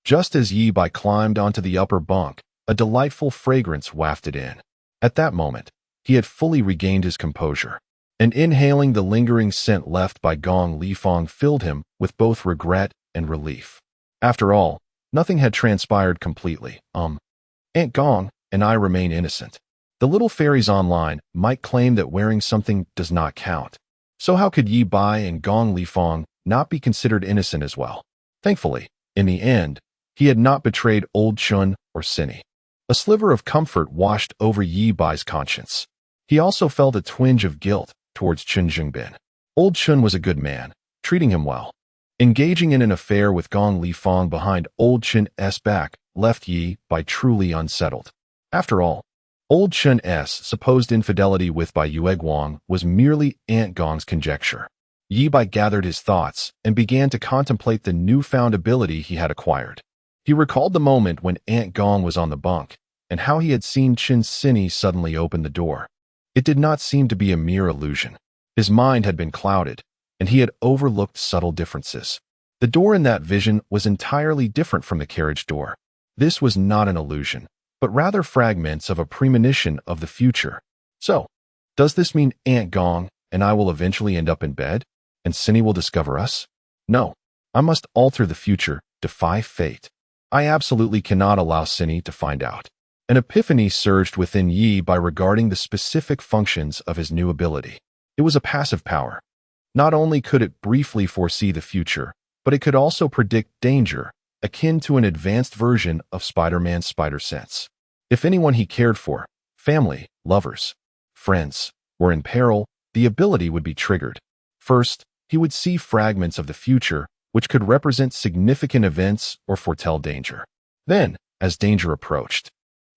Just as Ye Bai climbed onto the upper bunk, a delightful fragrance wafted in. At that moment, he had fully regained his composure, and inhaling the lingering scent left by Gong Li Fong filled him with both regret and relief. After all, nothing had transpired completely. Aunt Gong and I remain innocent. The little fairies online might claim that wearing something does not count. So how could Ye Bai and Gong Li Fong not be considered innocent as well? Thankfully, in the end, he had not betrayed old Chun or Sini. A sliver of comfort washed over Ye Bai's conscience. He also felt a twinge of guilt towards Chen Zhengbin. Old Chun was a good man, treating him well. Engaging in an affair with Gong Li Fong behind old Chun's back left Ye Bai truly unsettled. After all, old Chun's supposed infidelity with Bai Yueguang was merely Aunt Gong's conjecture. Ye Bai gathered his thoughts and began to contemplate the newfound ability he had acquired. He recalled the moment when Aunt Gong was on the bunk and how he had seen Chen Sini suddenly open the door. It did not seem to be a mere illusion. His mind had been clouded, and he had overlooked subtle differences. The door in that vision was entirely different from the carriage door. This was not an illusion, but rather fragments of a premonition of the future. So, Does this mean Aunt Gong and I will eventually end up in bed, and Cindy will discover us? No. I must alter the future, defy fate. I absolutely cannot allow Cindy to find out. An epiphany surged within Ye Bai regarding the specific functions of his new ability. It was a passive power. Not only could it briefly foresee the future, but it could also predict danger, akin to an advanced version of Spider-Man's spider sense. If anyone he cared for, family, lovers, friends, were in peril, the ability would be triggered. First, he would see fragments of the future, which could represent significant events or foretell danger. Then, as danger approached,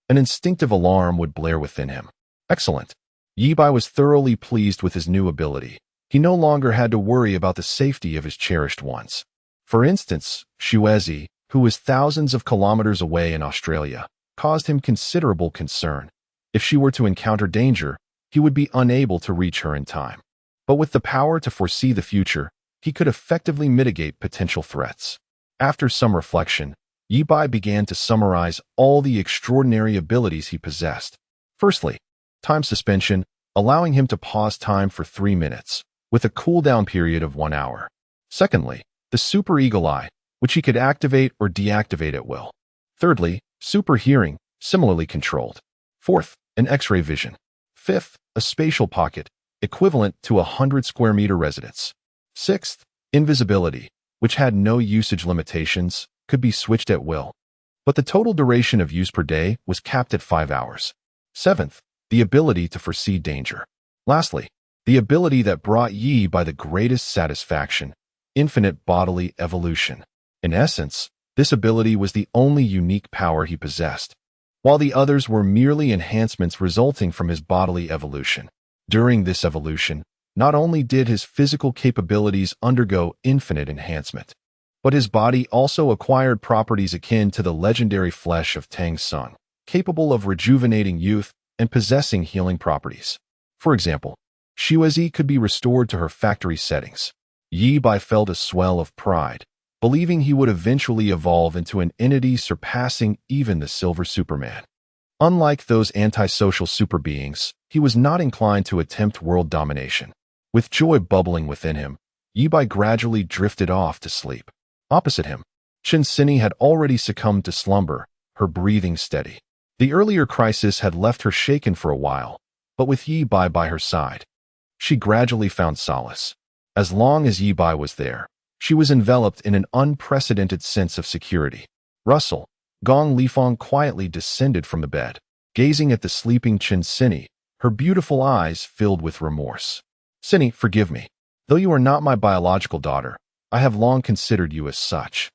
an instinctive alarm would blare within him. Excellent. Ye Bai was thoroughly pleased with his new ability. He no longer had to worry about the safety of his cherished ones. For instance, Shuezi, who was thousands of kilometers away in Australia, caused him considerable concern. If she were to encounter danger, he would be unable to reach her in time. But with the power to foresee the future, he could effectively mitigate potential threats. After some reflection, Ye Bai began to summarize all the extraordinary abilities he possessed. Firstly, time suspension, allowing him to pause time for 3 minutes, with a cooldown period of 1 hour. Secondly, the super eagle eye, which he could activate or deactivate at will. Thirdly, super hearing, similarly controlled. Fourth, an X-ray vision. Fifth, a spatial pocket, equivalent to 100 square meter residence. Sixth, invisibility, which had no usage limitations, could be switched at will. But the total duration of use per day was capped at 5 hours. Seventh, the ability to foresee danger. Lastly, the ability that brought Ye Bai the greatest satisfaction, infinite bodily evolution. In essence, this ability was the only unique power he possessed, while the others were merely enhancements resulting from his bodily evolution. During this evolution, not only did his physical capabilities undergo infinite enhancement, but his body also acquired properties akin to the legendary flesh of Tang Sung, capable of rejuvenating youth and possessing healing properties. For example, Shuezi could be restored to her factory settings. Ye Bai felt a swell of pride, believing he would eventually evolve into an entity surpassing even the Silver Superman. Unlike those antisocial super beings, he was not inclined to attempt world domination. With joy bubbling within him, Ye Bai gradually drifted off to sleep. Opposite him, Chen Sini had already succumbed to slumber, her breathing steady. The earlier crisis had left her shaken for a while, but with Ye Bai by her side, she gradually found solace. As long as Ye Bai was there, she was enveloped in an unprecedented sense of security. Russell, Gong Lifeng quietly descended from the bed, gazing at the sleeping Chen Sini, her beautiful eyes filled with remorse. Sini, forgive me. Though you are not my biological daughter, I have long considered you as such.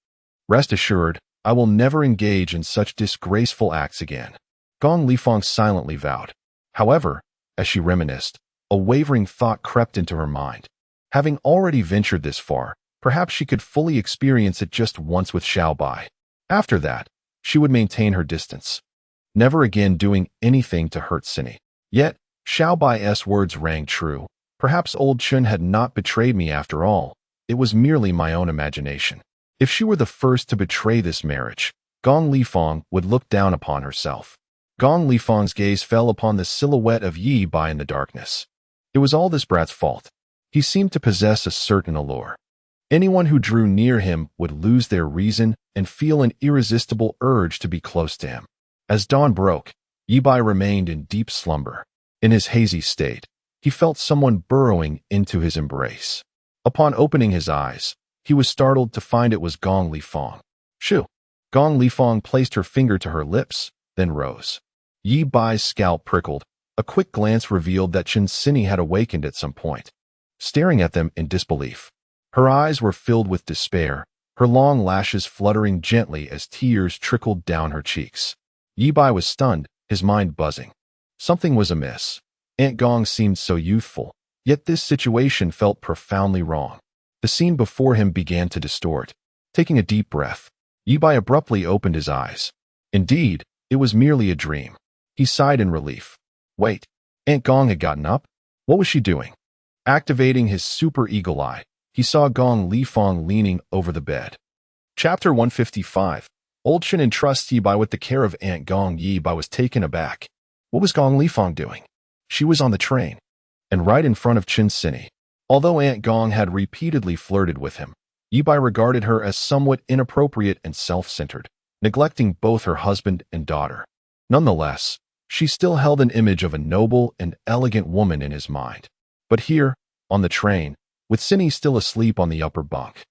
Rest assured, I will never engage in such disgraceful acts again. Gong Lifeng silently vowed. However, as she reminisced, a wavering thought crept into her mind. Having already ventured this far, perhaps she could fully experience it just once with Xiao Bai. After that, she would maintain her distance, never again doing anything to hurt Sini. Yet, Xiao Bai's words rang true. Perhaps old Chen had not betrayed me after all. It was merely my own imagination. If she were the first to betray this marriage, Gong Lifeng would look down upon herself. Gong Lifeng's gaze fell upon the silhouette of Ye Bai in the darkness. It was all this brat's fault. He seemed to possess a certain allure. Anyone who drew near him would lose their reason and feel an irresistible urge to be close to him. As dawn broke, Ye Bai remained in deep slumber. In his hazy state, he felt someone burrowing into his embrace. Upon opening his eyes, he was startled to find it was Gong Lifeng. Shoo! Gong Lifeng placed her finger to her lips, then rose. Ye Bai's scalp prickled. A quick glance revealed that Chen Sini had awakened at some point, staring at them in disbelief. Her eyes were filled with despair, her long lashes fluttering gently as tears trickled down her cheeks. Ye Bai was stunned, his mind buzzing. Something was amiss. Aunt Gong seemed so youthful, yet this situation felt profoundly wrong. The scene before him began to distort. Taking a deep breath, Ye Bai abruptly opened his eyes. Indeed, it was merely a dream. He sighed in relief. Wait, Aunt Gong had gotten up? What was she doing? Activating his super eagle eye, he saw Gong Lifeng leaning over the bed. Chapter 155. Old Chen entrusts Ye Bai with the care of Aunt Gong. Ye Bai was taken aback. What was Gong Lifeng doing? She was on the train. and right in front of Chin Sini. Although Aunt Gong had repeatedly flirted with him, Ye Bai regarded her as somewhat inappropriate and self-centered, neglecting both her husband and daughter. Nonetheless, she still held an image of a noble and elegant woman in his mind. But here, on the train, with Sini still asleep on the upper bunk,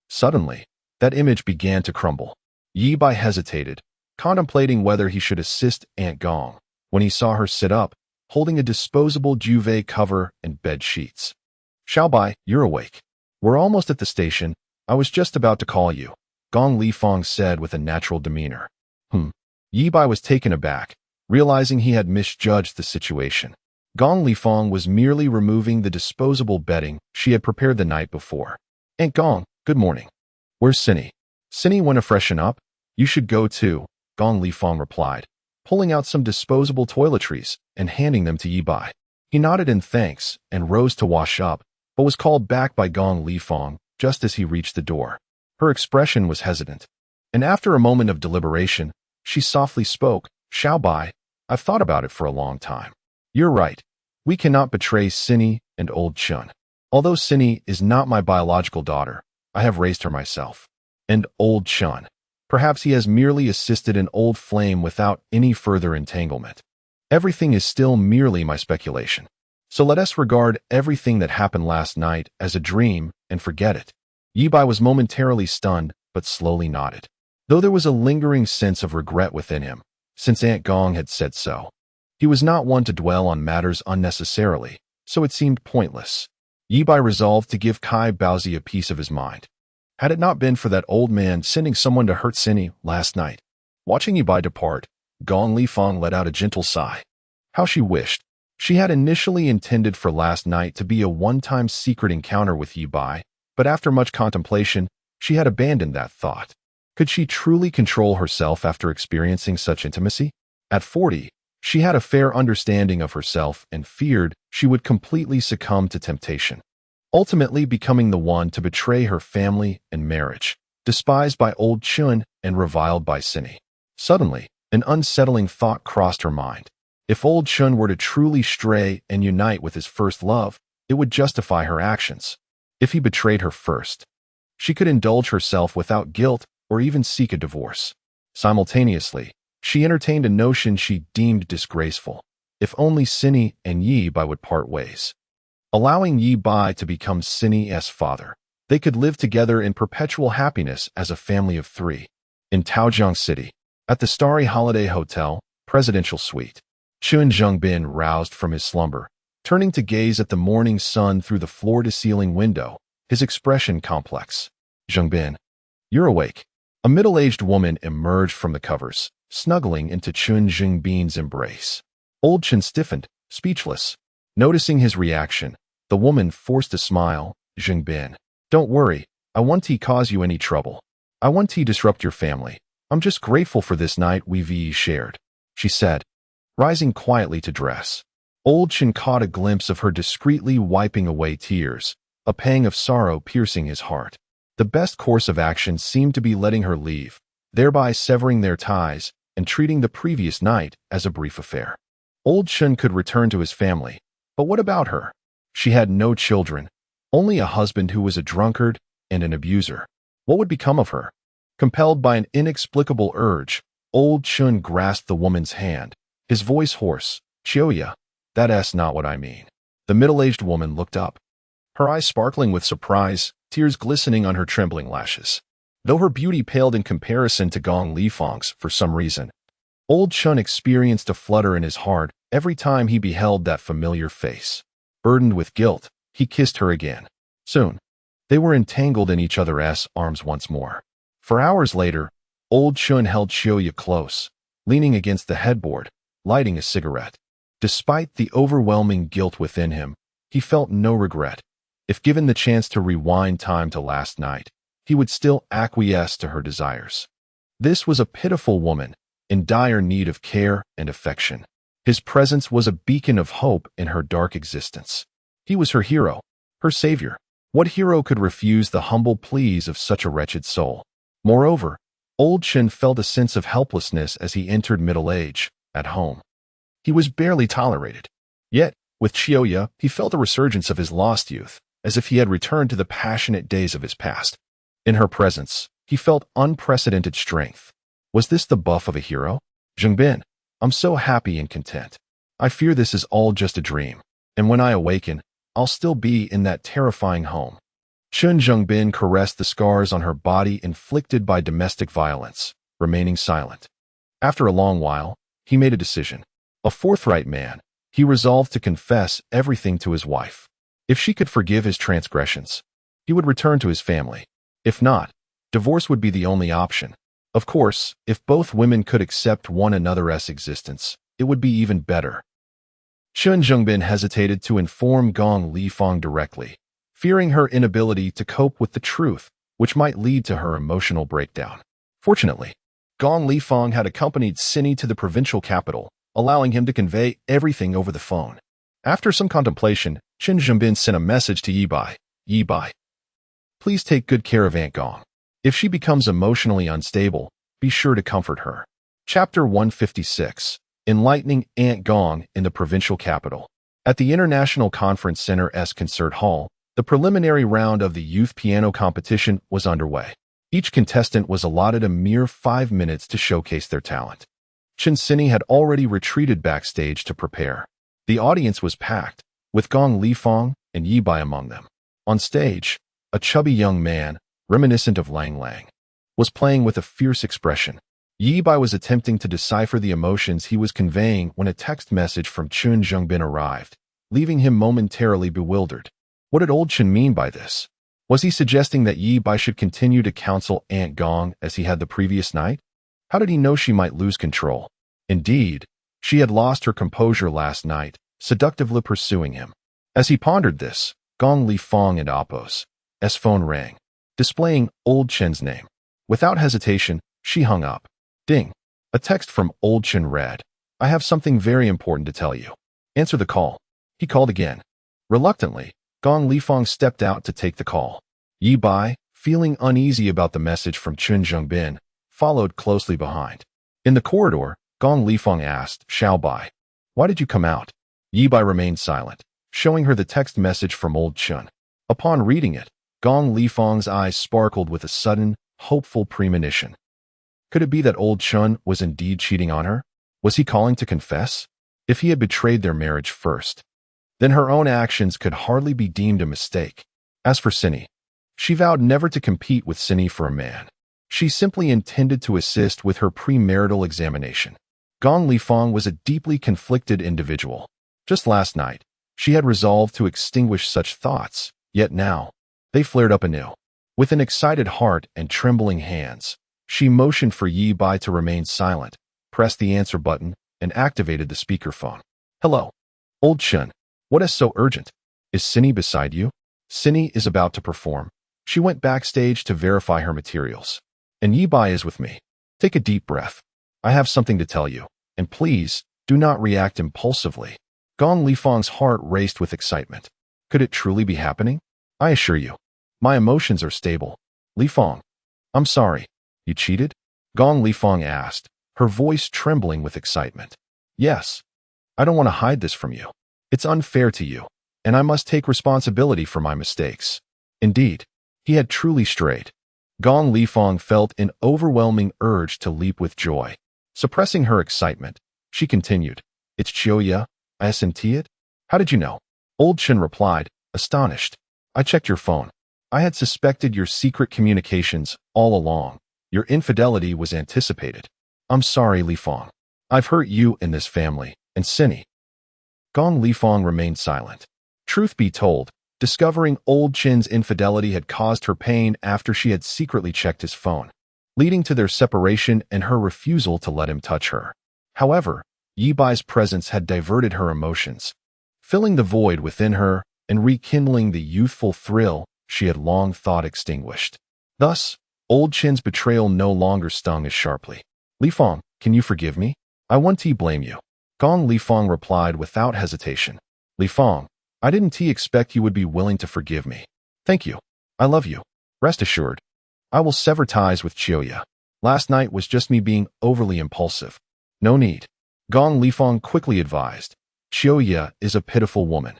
suddenly, that image began to crumble. Ye Bai hesitated, contemplating whether he should assist Aunt Gong, when he saw her sit up, holding a disposable duvet cover and bed sheets. "Xiao Bai, you're awake. We're almost at the station. I was just about to call you," Gong Lifeng said with a natural demeanor. Ye Bai was taken aback, realizing he had misjudged the situation. Gong Lifeng was merely removing the disposable bedding she had prepared the night before. "Aunt Gong, good morning. Where's Sini?" "Sini went to freshen up. You should go too," Gong Lifeng replied, pulling out some disposable toiletries and handing them to Ye Bai. He nodded in thanks and rose to wash up, but was called back by Gong Lifeng just as he reached the door. Her expression was hesitant, and after a moment of deliberation, she softly spoke, "Xiao Bai, I've thought about it for a long time. You're right. We cannot betray Sini and old Chun. Although Sini is not my biological daughter, I have raised her myself. And old Chun, perhaps he has merely assisted an old flame without any further entanglement. Everything is still merely my speculation. So let us regard everything that happened last night as a dream and forget it." Ye Bai was momentarily stunned, but slowly nodded, though there was a lingering sense of regret within him, since Aunt Gong had said so. He was not one to dwell on matters unnecessarily, so it seemed pointless. Ye Bai resolved to give Kai Baozi a piece of his mind. Had it not been for that old man sending someone to hurt Sini last night. Watching Ye Bai depart, Gong Lifeng let out a gentle sigh. How she wished. She had initially intended for last night to be a one-time secret encounter with Ye Bai, but after much contemplation, she had abandoned that thought. Could she truly control herself after experiencing such intimacy? At 40, she had a fair understanding of herself and feared she would completely succumb to temptation, ultimately becoming the one to betray her family and marriage, despised by old Chun and reviled by Sini. Suddenly, an unsettling thought crossed her mind. If old Chun were to truly stray and unite with his first love, it would justify her actions. If he betrayed her first, she could indulge herself without guilt or even seek a divorce. Simultaneously, she entertained a notion she deemed disgraceful. If only Sini and Ye Bai would part ways, allowing Ye Bai to become Sini's father, they could live together in perpetual happiness as a family of three. In Taojiang City, at the Starry Holiday Hotel, Presidential Suite, Chun Zhengbin roused from his slumber, turning to gaze at the morning sun through the floor-to-ceiling window, his expression complex. "Zhengbin, you're awake." A middle-aged woman emerged from the covers, snuggling into Chun Zhengbin's embrace. Old Chun stiffened, speechless. Noticing his reaction, the woman forced a smile. "Zhengbin, don't worry, I won't cause you any trouble. I won't disrupt your family. I'm just grateful for this night we've shared," she said, rising quietly to dress. Old Chun caught a glimpse of her discreetly wiping away tears, a pang of sorrow piercing his heart. The best course of action seemed to be letting her leave, thereby severing their ties and treating the previous night as a brief affair. Old Chun could return to his family, but what about her? She had no children, only a husband who was a drunkard and an abuser. What would become of her? Compelled by an inexplicable urge, Old Chun grasped the woman's hand, his voice hoarse. "Chioya, that's not what I mean." The middle-aged woman looked up, her eyes sparkling with surprise, tears glistening on her trembling lashes. Though her beauty paled in comparison to Gong Lifeng's for some reason, Old Chun experienced a flutter in his heart every time he beheld that familiar face. Burdened with guilt, he kissed her again. Soon, they were entangled in each other's arms once more. For hours later, Old Chun held Chioya close, leaning against the headboard, lighting a cigarette. Despite the overwhelming guilt within him, he felt no regret. If given the chance to rewind time to last night, he would still acquiesce to her desires. This was a pitiful woman, in dire need of care and affection. His presence was a beacon of hope in her dark existence. He was her hero, her savior. What hero could refuse the humble pleas of such a wretched soul? Moreover, Old Chun felt a sense of helplessness as he entered middle age, at home. He was barely tolerated. Yet, With Chiyoya, he felt a resurgence of his lost youth, as if he had returned to the passionate days of his past. In her presence, he felt unprecedented strength. Was this the buff of a hero? Zhengbin, I'm so happy and content. I fear this is all just a dream, and when I awaken, I'll still be in that terrifying home. Chun Zhengbin caressed the scars on her body inflicted by domestic violence, remaining silent. After a long while, he made a decision. A forthright man, he resolved to confess everything to his wife. If she could forgive his transgressions, he would return to his family. If not, divorce would be the only option. Of course, if both women could accept one another's existence, it would be even better. Chun Zhengbin hesitated to inform Gong Lifang directly, fearing her inability to cope with the truth, which might lead to her emotional breakdown. Fortunately, Gong Lifang had accompanied Cinny to the provincial capital, allowing him to convey everything over the phone. After some contemplation, Chun Zhengbin sent a message to Ye Bai. Ye Bai, please take good care of Aunt Gong. If she becomes emotionally unstable, be sure to comfort her. Chapter 156. Enlightening Aunt Gong in the provincial capital. At the International Conference Center's concert hall, the preliminary round of the youth piano competition was underway. Each contestant was allotted a mere 5 minutes to showcase their talent. Chen Cinny had already retreated backstage to prepare. The audience was packed, with Gong Lifang and Ye Bai among them. On stage, a chubby young man, reminiscent of Lang Lang, was playing with a fierce expression. Ye Bai was attempting to decipher the emotions he was conveying when a text message from Chun Zhengbin arrived, leaving him momentarily bewildered. What did old Chen mean by this? Was he suggesting that Ye Bai should continue to counsel Aunt Gong as he had the previous night? How did he know she might lose control? Indeed, she had lost her composure last night, seductively pursuing him. As he pondered this, Gong Lifang and Appo's phone rang, displaying old Chen's name. Without hesitation, she hung up. Ding. A text from old Chen read, I have something very important to tell you. Answer the call. He called again. Reluctantly, Gong Lifang stepped out to take the call. Ye Bai, feeling uneasy about the message from Chun Zhengbin, followed closely behind. In the corridor, Gong Lifang asked, Xiao Bai, why did you come out? Ye Bai remained silent, showing her the text message from old Chun. Upon reading it, Gong Lifang's eyes sparkled with a sudden, hopeful premonition. Could it be that old Chun was indeed cheating on her? Was he calling to confess? If he had betrayed their marriage first, then her own actions could hardly be deemed a mistake. As for Cinny, she vowed never to compete with Cinny for a man. She simply intended to assist with her premarital examination. Gong Lifang was a deeply conflicted individual. Just last night, she had resolved to extinguish such thoughts, yet now, they flared up anew. With an excited heart and trembling hands, she motioned for Ye Bai to remain silent, pressed the answer button, and activated the speakerphone. Hello. Old Chun. What is so urgent? Is Cinny beside you? Cinny is about to perform. She went backstage to verify her materials. And Ye Bai is with me. Take a deep breath. I have something to tell you, and please, do not react impulsively. Gong Lifang's heart raced with excitement. Could it truly be happening? I assure you, my emotions are stable. Lifang, I'm sorry. You cheated? Gong Lifang asked, her voice trembling with excitement. Yes. I don't want to hide this from you. It's unfair to you, and I must take responsibility for my mistakes. Indeed, he had truly strayed. Gong Lifang felt an overwhelming urge to leap with joy. Suppressing her excitement, she continued, It's Chiyoya, I senti it? How did you know? Old Chen replied, astonished. I checked your phone. I had suspected your secret communications all along. Your infidelity was anticipated. I'm sorry, Lifang. I've hurt you and this family, and Cinny. Gong Lifang remained silent. Truth be told, discovering old Chen's infidelity had caused her pain after she had secretly checked his phone, leading to their separation and her refusal to let him touch her. However, Ye Bai's presence had diverted her emotions, filling the void within her and rekindling the youthful thrill she had long thought extinguished. Thus, old Chen's betrayal no longer stung as sharply. Lifang, can you forgive me? I won't blame you. Gong Lifang replied without hesitation. Lifang, I didn't expect you would be willing to forgive me. Thank you. I love you. Rest assured. I will sever ties with Chiyoya. Last night was just me being overly impulsive. No need. Gong Lifang quickly advised. Xiaoya is a pitiful woman.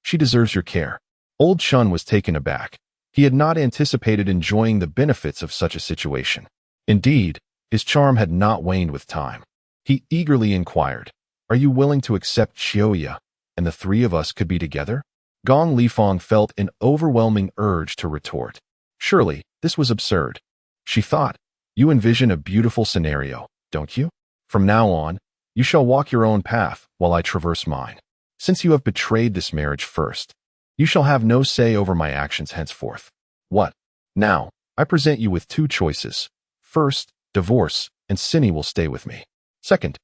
She deserves your care. Old Chun was taken aback. He had not anticipated enjoying the benefits of such a situation. Indeed, his charm had not waned with time. He eagerly inquired, "Are you willing to accept Xiaoya, and the three of us could be together?" Gong Lifang felt an overwhelming urge to retort. Surely, this was absurd. She thought, "You envision a beautiful scenario, don't you? From now on, you shall walk your own path while I traverse mine. Since you have betrayed this marriage first, you shall have no say over my actions henceforth." What? Now, I present you with two choices. First, divorce, and Cinny will stay with me. Second,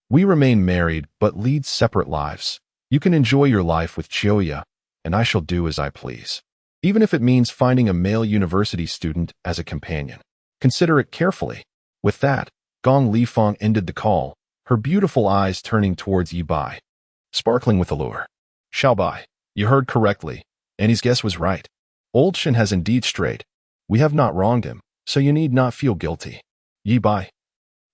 we remain married but lead separate lives. You can enjoy your life with Chioya, and I shall do as I please. Even if it means finding a male university student as a companion. Consider it carefully. With that, Gong Lifang ended the call, her beautiful eyes turning towards Ye Bai, sparkling with allure. "Xiao Bai, you heard correctly. Annie's guess was right. Old Shin has indeed strayed. We have not wronged him, so you need not feel guilty." Ye Bai,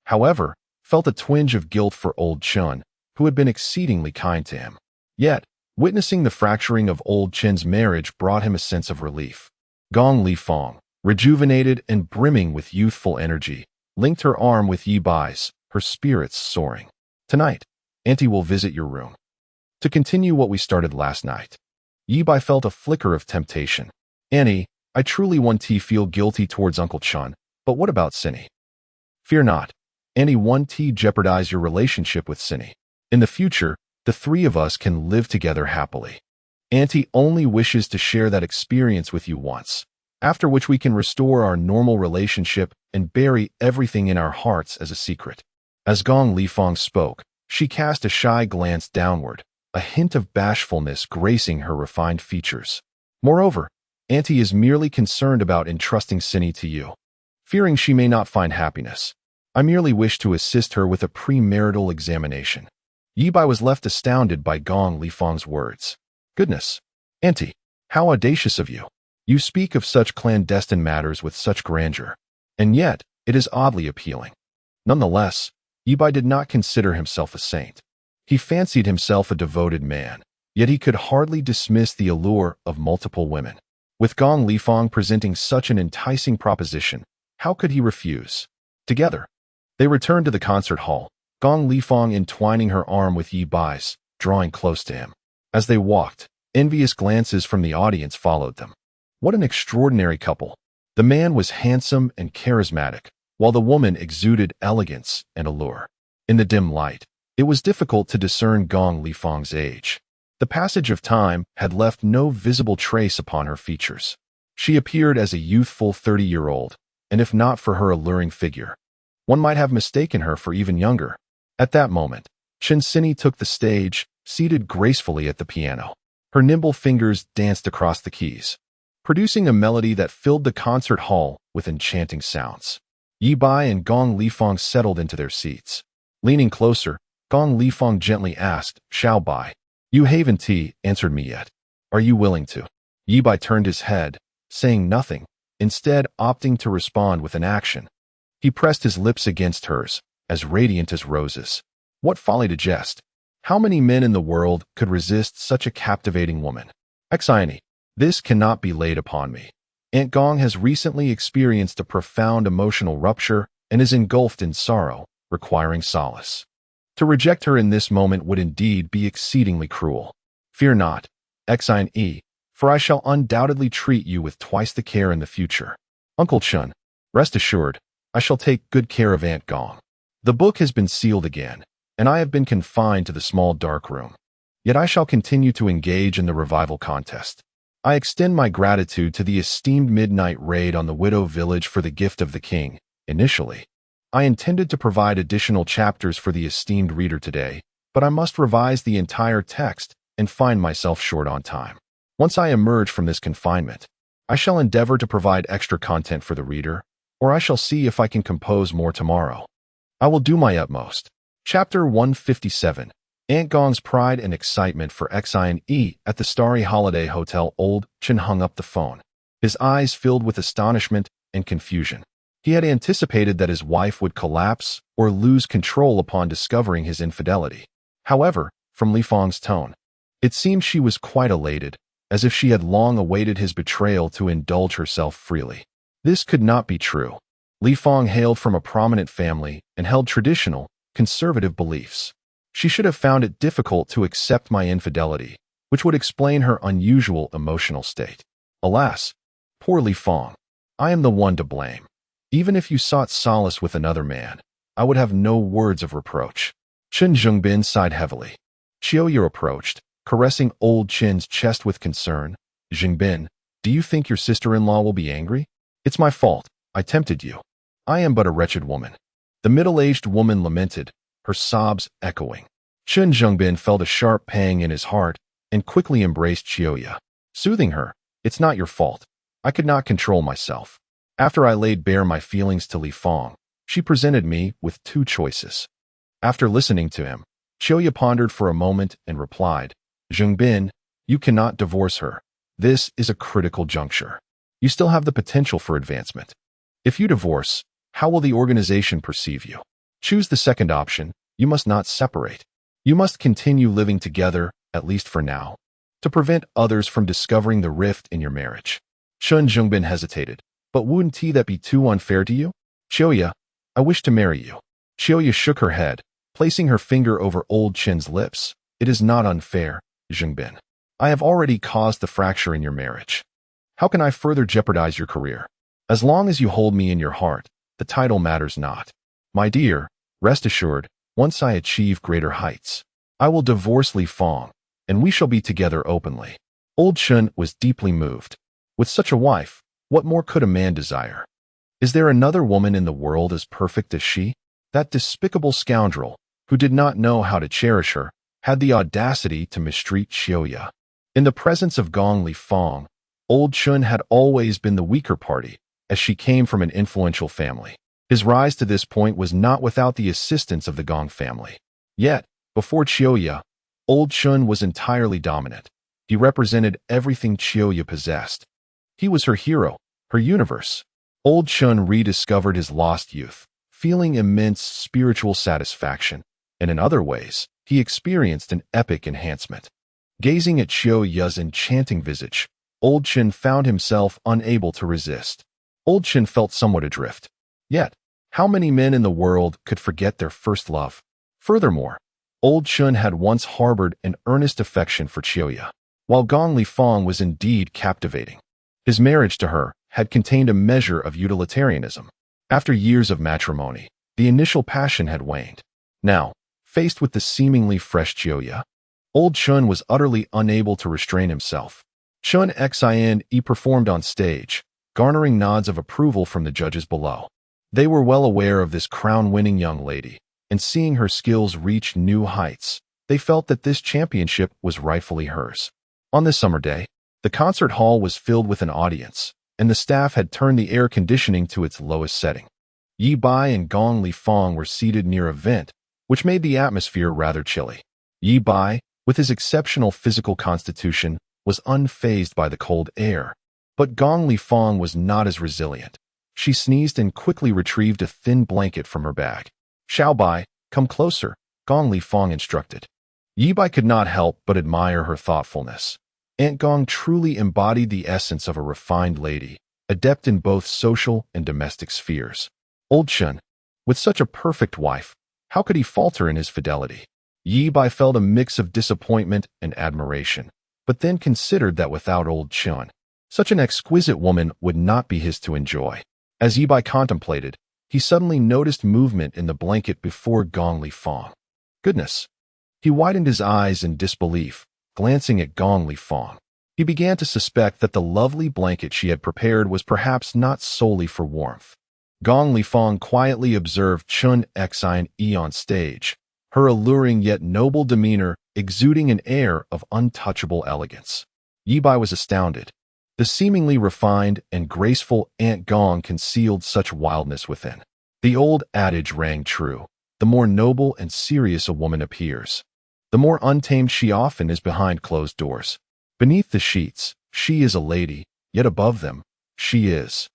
however, felt a twinge of guilt for Old Chun, who had been exceedingly kind to him. Yet, witnessing the fracturing of Old Chin's marriage brought him a sense of relief. Gong Lifang, rejuvenated and brimming with youthful energy, linked her arm with Ye Bai's, her spirits soaring. "Tonight, Auntie will visit your room to continue what we started last night." Ye Bai felt a flicker of temptation. "Annie, I truly want to feel guilty towards Uncle Chun, but what about Cinny?" "Fear not. Annie won't jeopardize your relationship with Cinny. In the future, the three of us can live together happily. Auntie only wishes to share that experience with you once, after which we can restore our normal relationship and bury everything in our hearts as a secret." As Gong Lifang spoke, she cast a shy glance downward, a hint of bashfulness gracing her refined features. "Moreover, Auntie is merely concerned about entrusting Cinny to you, fearing she may not find happiness. I merely wish to assist her with a premarital examination." Ye Bai was left astounded by Gong Lifang's words. "Goodness, Auntie, how audacious of you. You speak of such clandestine matters with such grandeur, and yet it is oddly appealing." Nonetheless, Ye Bai did not consider himself a saint. He fancied himself a devoted man, yet he could hardly dismiss the allure of multiple women. With Gong Lifang presenting such an enticing proposition, how could he refuse? Together, they returned to the concert hall, Gong Lifang entwining her arm with Ye Bai's, drawing close to him. As they walked, envious glances from the audience followed them. What an extraordinary couple. The man was handsome and charismatic, while the woman exuded elegance and allure. In the dim light, it was difficult to discern Gong Lifang's age. The passage of time had left no visible trace upon her features. She appeared as a youthful 30-year-old, and if not for her alluring figure, one might have mistaken her for even younger. At that moment, Chen Cinny took the stage, seated gracefully at the piano. Her nimble fingers danced across the keys, producing a melody that filled the concert hall with enchanting sounds. Ye Bai and Gong Lifang settled into their seats. Leaning closer, Gong Lifang gently asked, "Xiao Bai, you haven't answered me yet. Are you willing to?" Ye Bai turned his head, saying nothing, instead opting to respond with an action. He pressed his lips against hers, as radiant as roses. What folly to jest! How many men in the world could resist such a captivating woman? Xiany, this cannot be laid upon me. Aunt Gong has recently experienced a profound emotional rupture and is engulfed in sorrow, requiring solace. To reject her in this moment would indeed be exceedingly cruel. Fear not, Xiany, for I shall undoubtedly treat you with twice the care in the future. Uncle Chun, rest assured, I shall take good care of Aunt Gong. The book has been sealed again, and I have been confined to the small dark room. Yet I shall continue to engage in the revival contest. I extend my gratitude to the esteemed midnight raid on the widow village for the gift of the king. Initially, I intended to provide additional chapters for the esteemed reader today, but I must revise the entire text and find myself short on time. Once I emerge from this confinement, I shall endeavor to provide extra content for the reader, or I shall see if I can compose more tomorrow. I will do my utmost. Chapter 157. Aunt Gong's pride and excitement for Xianye at the Starry Holiday Hotel. Old Chen hung up the phone, his eyes filled with astonishment and confusion. He had anticipated that his wife would collapse or lose control upon discovering his infidelity. However, from Li Fang's tone. It seemed she was quite elated, as if she had long awaited his betrayal to indulge herself freely. This could not be true. Li Fang hailed from a prominent family and held traditional, conservative beliefs. She should have found it difficult to accept my infidelity, which would explain her unusual emotional state. Alas, poor Li Fang, I am the one to blame. Even if you sought solace with another man, I would have no words of reproach. Chen Zhengbin sighed heavily. Qiuya approached, caressing old Chen's chest with concern. Zhengbin, do you think your sister-in-law will be angry? It's my fault. I tempted you. I am but a wretched woman. The middle-aged woman lamented, her sobs echoing. Chen Zhengbin felt a sharp pang in his heart and quickly embraced Qiuya, soothing her. It's not your fault. I could not control myself. After I laid bare my feelings to Li Fang, she presented me with two choices. After listening to him, Qiuya pondered for a moment and replied, Zhengbin, you cannot divorce her. This is a critical juncture. You still have the potential for advancement. If you divorce, how will the organization perceive you? Choose the second option. You must not separate. You must continue living together, at least for now, to prevent others from discovering the rift in your marriage. Chen Zhengbin hesitated. But wouldn't that be too unfair to you? Qiuya, I wish to marry you. Qiuya shook her head, placing her finger over old Chen's lips. It is not unfair, Zhengbin. I have already caused the fracture in your marriage. How can I further jeopardize your career? As long as you hold me in your heart, the title matters not. My dear, rest assured, once I achieve greater heights, I will divorce Li Fang, and we shall be together openly. Old Chen was deeply moved. With such a wife, what more could a man desire? Is there another woman in the world as perfect as she? That despicable scoundrel, who did not know how to cherish her, had the audacity to mistreat Qiuya. In the presence of Gong Li Fang, old Chen had always been the weaker party, as she came from an influential family. His rise to this point was not without the assistance of the Gong family. Yet, before Qiuya, old Chen was entirely dominant. He represented everything Qiuya possessed. He was her hero, her universe. Old Chen rediscovered his lost youth, feeling immense spiritual satisfaction, and in other ways, he experienced an epic enhancement. Gazing at Qiuya's enchanting visage, Old Chen found himself unable to resist. Old Chen felt somewhat adrift. Yet, how many men in the world could forget their first love? Furthermore, Old Chen had once harbored an earnest affection for Qiuya. While Gong Li Fang was indeed captivating, his marriage to her had contained a measure of utilitarianism. After years of matrimony, the initial passion had waned. Now, faced with the seemingly fresh Qiuya, Old Chen was utterly unable to restrain himself. Chen Xin performed on stage, garnering nods of approval from the judges below. They were well aware of this crown-winning young lady, and seeing her skills reach new heights, they felt that this championship was rightfully hers. On this summer day, the concert hall was filled with an audience, and the staff had turned the air conditioning to its lowest setting. Ye Bai and Gong Li Fang were seated near a vent, which made the atmosphere rather chilly. Ye Bai, with his exceptional physical constitution, was unfazed by the cold air. But Gong Li Fang was not as resilient. She sneezed and quickly retrieved a thin blanket from her bag. Xiao Bai, come closer, Gong Li Fang instructed. Ye Bai could not help but admire her thoughtfulness. Aunt Gong truly embodied the essence of a refined lady, adept in both social and domestic spheres. Old Chen, with such a perfect wife, how could he falter in his fidelity? Ye Bai felt a mix of disappointment and admiration, but then considered that without Old Chen, such an exquisite woman would not be his to enjoy. As Ye Bai contemplated, he suddenly noticed movement in the blanket before Gong Li Fang. Goodness! He widened his eyes in disbelief, glancing at Gong Li Fang. He began to suspect that the lovely blanket she had prepared was perhaps not solely for warmth. Gong Li Fang quietly observed Chen Xin on stage, her alluring yet noble demeanor exuding an air of untouchable elegance. Ye Bai was astounded. The seemingly refined and graceful Aunt Gong concealed such wildness within. The old adage rang true: the more noble and serious a woman appears, the more untamed she often is behind closed doors. Beneath the sheets, she is a lady, yet above them, she is.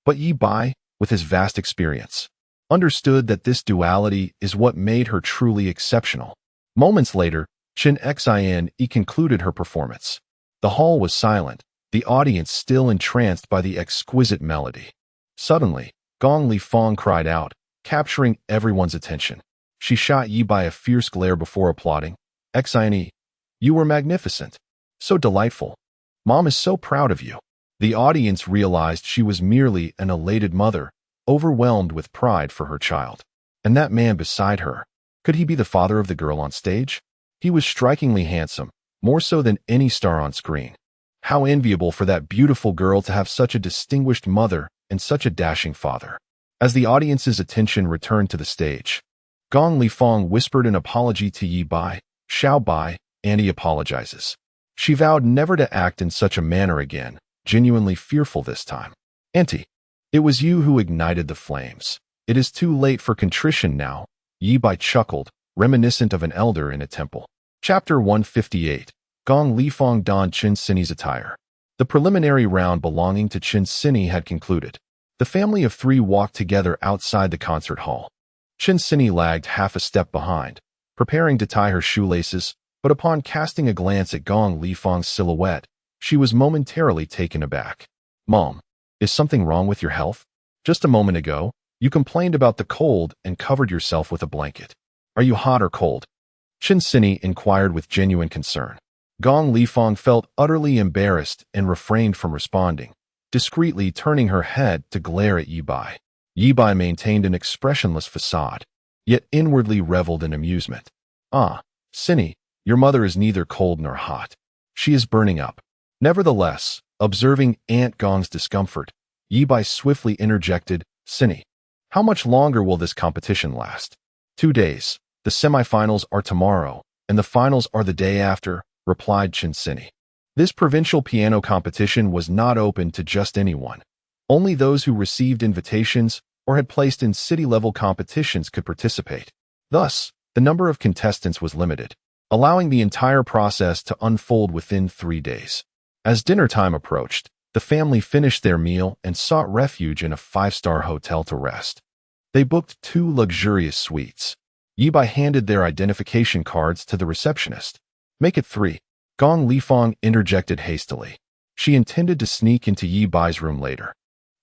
But Ye Bai, with his vast experience, understood that this duality is what made her truly exceptional. Moments later, Chin Xin concluded her performance. The hall was silent, the audience still entranced by the exquisite melody. Suddenly, Gong Li Fong cried out, capturing everyone's attention. She shot Ye Bai a fierce glare before applauding. Xin, you were magnificent. So delightful. Mom is so proud of you. The audience realized she was merely an elated mother, overwhelmed with pride for her child. And that man beside her, could he be the father of the girl on stage? He was strikingly handsome, more so than any star on screen. How enviable for that beautiful girl to have such a distinguished mother and such a dashing father. As the audience's attention returned to the stage, Gong Li Fong whispered an apology to Ye Bai, Xiao Bai, and he apologizes. She vowed never to act in such a manner again, genuinely fearful this time. Auntie, it was you who ignited the flames. It is too late for contrition now, Ye Bai chuckled, reminiscent of an elder in a temple. Chapter 158. Gong Li Fong donned Chin Sini's attire. The preliminary round belonging to Chin Sini had concluded. The family of three walked together outside the concert hall. Chin Sini lagged half a step behind, preparing to tie her shoelaces, but upon casting a glance at Gong Li Fong's silhouette, she was momentarily taken aback. Mom, is something wrong with your health? Just a moment ago, you complained about the cold and covered yourself with a blanket. Are you hot or cold? Chin Sini inquired with genuine concern. Gong Li Fong felt utterly embarrassed and refrained from responding, discreetly turning her head to glare at Ye Bai. Ye Bai maintained an expressionless facade, yet inwardly reveled in amusement. Ah, Sini, your mother is neither cold nor hot. She is burning up. Nevertheless, observing Aunt Gong's discomfort, Ye Bai swiftly interjected, Sini, how much longer will this competition last? 2 days. The semifinals are tomorrow, and the finals are the day after, replied Chin Sini. This provincial piano competition was not open to just anyone. Only those who received invitations or had placed in city-level competitions could participate. Thus, the number of contestants was limited, allowing the entire process to unfold within 3 days. As dinner time approached, the family finished their meal and sought refuge in a 5-star hotel to rest. They booked 2 luxurious suites. Ye Bai handed their identification cards to the receptionist. Make it 3. Gong Li Fong interjected hastily. She intended to sneak into Ye Bai's room later.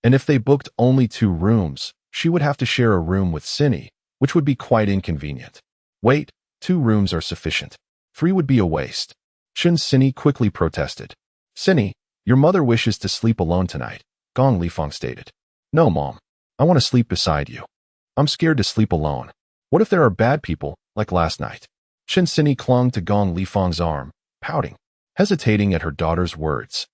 And if they booked only 2 rooms, she would have to share a room with Sini, which would be quite inconvenient. Wait, 2 rooms are sufficient. 3 would be a waste. Chin Sini quickly protested. Sini, your mother wishes to sleep alone tonight, Gong Li Fong stated. No, Mom. I want to sleep beside you. I'm scared to sleep alone. What if there are bad people, like last night? Chin Sini clung to Gong Li Fong's arm, pouting, hesitating at her daughter's words.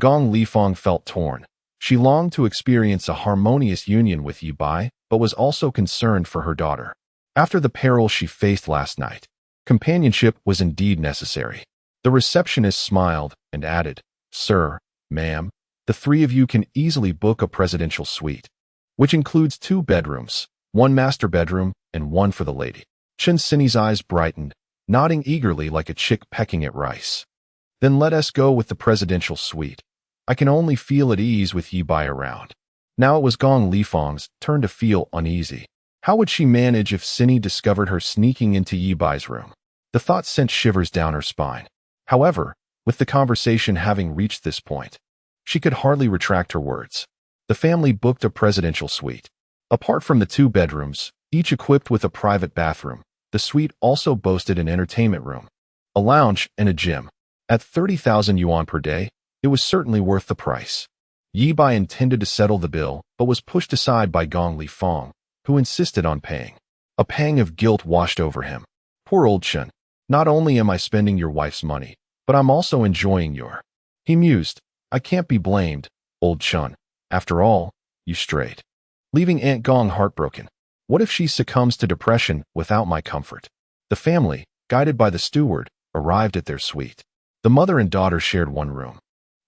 Gong Li Fong felt torn. She longed to experience a harmonious union with Ye Bai, but was also concerned for her daughter. After the peril she faced last night, companionship was indeed necessary. The receptionist smiled and added, Sir, ma'am, the 3 of you can easily book a presidential suite, which includes 2 bedrooms, 1 master bedroom, and 1 for the lady. Chin Sini's eyes brightened, nodding eagerly like a chick pecking at rice. Then let us go with the presidential suite. I can only feel at ease with Ye Bai around. Now it was Gong Li Fong's turn to feel uneasy. How would she manage if Sini discovered her sneaking into Ye Bai's room? The thought sent shivers down her spine. However, with the conversation having reached this point, she could hardly retract her words. The family booked a presidential suite. Apart from the 2 bedrooms, each equipped with a private bathroom, the suite also boasted an entertainment room, a lounge, and a gym. At 30,000 yuan per day, it was certainly worth the price. Ye Bai intended to settle the bill, but was pushed aside by Gong Li Fong, who insisted on paying. A pang of guilt washed over him. Poor old Chen. Not only am I spending your wife's money, but I'm also enjoying your. He mused. I can't be blamed, old Chen. After all, you strayed, leaving Aunt Gong heartbroken. What if she succumbs to depression without my comfort? The family, guided by the steward, arrived at their suite. The mother and daughter shared 1 room,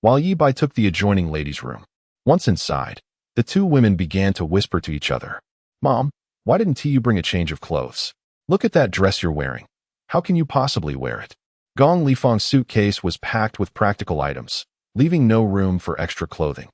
while Ye Bai took the adjoining lady's room. Once inside, the 2 women began to whisper to each other. Mom, why didn't you bring a change of clothes? Look at that dress you're wearing. How can you possibly wear it? Gong Li Fong's suitcase was packed with practical items, leaving no room for extra clothing.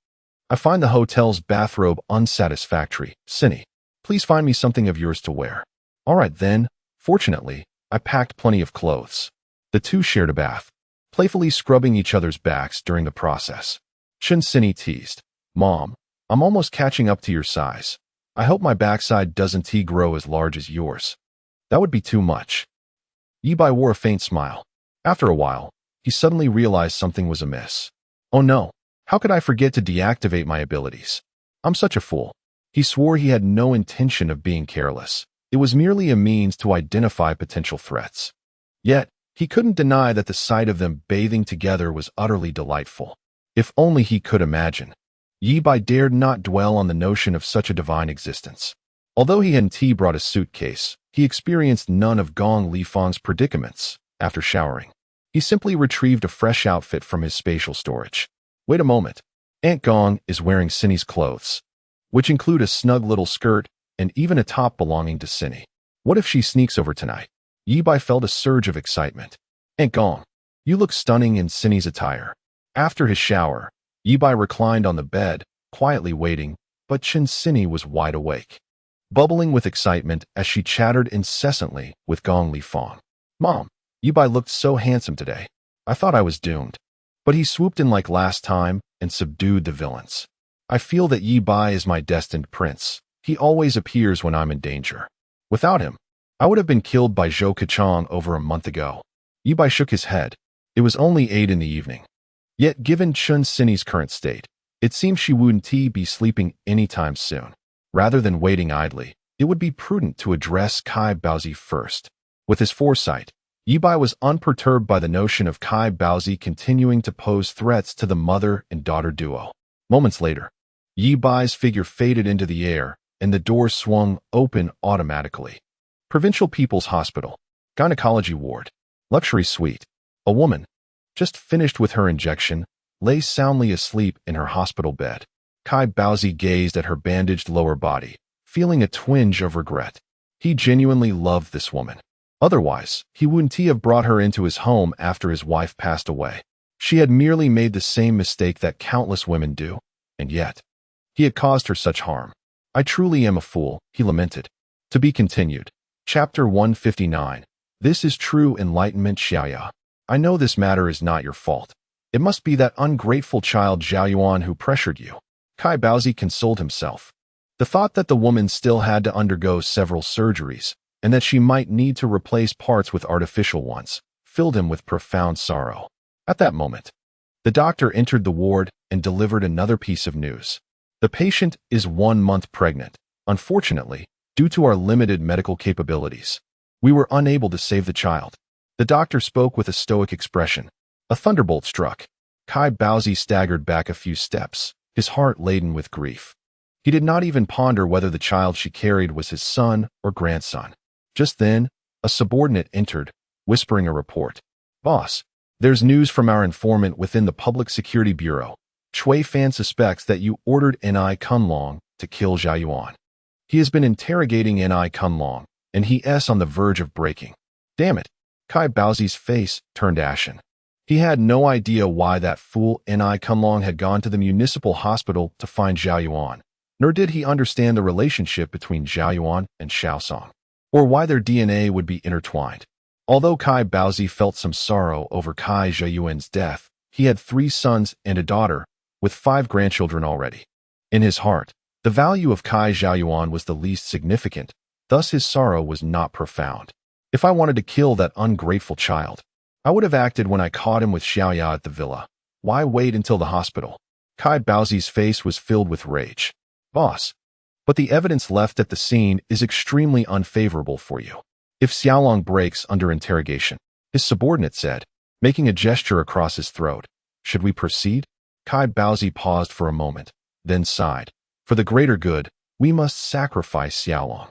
I find the hotel's bathrobe unsatisfactory. Sini, please find me something of yours to wear. All right then. Fortunately, I packed plenty of clothes. The two shared a bath, playfully scrubbing each other's backs during the process. Chen Sini teased, "Mom, I'm almost catching up to your size. I hope my backside doesn't grow as large as yours." That would be too much. Ye Bai wore a faint smile. After a while, he suddenly realized something was amiss. Oh no, how could I forget to deactivate my abilities? I'm such a fool. He swore he had no intention of being careless. It was merely a means to identify potential threats. Yet, he couldn't deny that the sight of them bathing together was utterly delightful. If only he could imagine. Ye Bai dared not dwell on the notion of such a divine existence. Although he hadn't brought a suitcase, he experienced none of Gong Lifang's predicaments after showering. He simply retrieved a fresh outfit from his spatial storage. Wait a moment. Aunt Gong is wearing Cindy's clothes, which include a snug little skirt and even a top belonging to Cindy. What if she sneaks over tonight? Ye Bai felt a surge of excitement. Aunt Gong, you look stunning in Cindy's attire. After his shower, Ye Bai reclined on the bed, quietly waiting, but Chen Sini was wide awake, bubbling with excitement as she chattered incessantly with Gong Lifang. Mom, Ye Bai looked so handsome today. I thought I was doomed. But he swooped in like last time and subdued the villains. I feel that Ye Bai is my destined prince. He always appears when I'm in danger. Without him, I would have been killed by Zhou Kachang over a month ago. Ye Bai shook his head. It was only 8 in the evening. Yet given Chen Sini's current state, it seemed she wouldn't be sleeping anytime soon. Rather than waiting idly, it would be prudent to address Kai Baozi first. With his foresight, Ye Bai was unperturbed by the notion of Kai Baozi continuing to pose threats to the mother and daughter duo. Moments later, Ye Bai's figure faded into the air, and the door swung open automatically. Provincial People's Hospital, Gynecology Ward, Luxury Suite. A woman, just finished with her injection, lay soundly asleep in her hospital bed. Kai Baozi gazed at her bandaged lower body, feeling a twinge of regret. He genuinely loved this woman. Otherwise, he wouldn't have brought her into his home after his wife passed away. She had merely made the same mistake that countless women do, and yet, he had caused her such harm. I truly am a fool, he lamented. To be continued. Chapter 159. This is true enlightenment, Xiaoya. I know this matter is not your fault. It must be that ungrateful child Zhao Yuan who pressured you. Kai Baozi consoled himself. The thought that the woman still had to undergo several surgeries, and that she might need to replace parts with artificial ones, filled him with profound sorrow. At that moment, the doctor entered the ward and delivered another piece of news. The patient is 1 month pregnant. Unfortunately, due to our limited medical capabilities, we were unable to save the child. The doctor spoke with a stoic expression. A thunderbolt struck. Kai Baozi staggered back a few steps, his heart laden with grief. He did not even ponder whether the child she carried was his son or grandson. Just then, a subordinate entered, whispering a report. Boss, there's news from our informant within the Public Security Bureau. Chui Fan suspects that you ordered Ni Kunlong to kill Zhao Yuan. He has been interrogating Ni Kunlong, and he is on the verge of breaking. Damn it. Kai Baozi's face turned ashen. He had no idea why that fool Ni Kunlong had gone to the municipal hospital to find Zhao Yuan, nor did he understand the relationship between Zhao Yuan and Shaosong, or why their DNA would be intertwined. Although Kai Baozi felt some sorrow over Kai Zhayuan's death, he had 3 sons and a daughter, with 5 grandchildren already. In his heart, the value of Kai Zhayuan was the least significant, thus his sorrow was not profound. If I wanted to kill that ungrateful child, I would have acted when I caught him with Xiaoya at the villa. Why wait until the hospital? Kai Baozi's face was filled with rage. Boss, but the evidence left at the scene is extremely unfavorable for you. If Xiaolong breaks under interrogation, his subordinate said, making a gesture across his throat. Should we proceed? Kai Baozi paused for a moment, then sighed. For the greater good, we must sacrifice Xiaolong.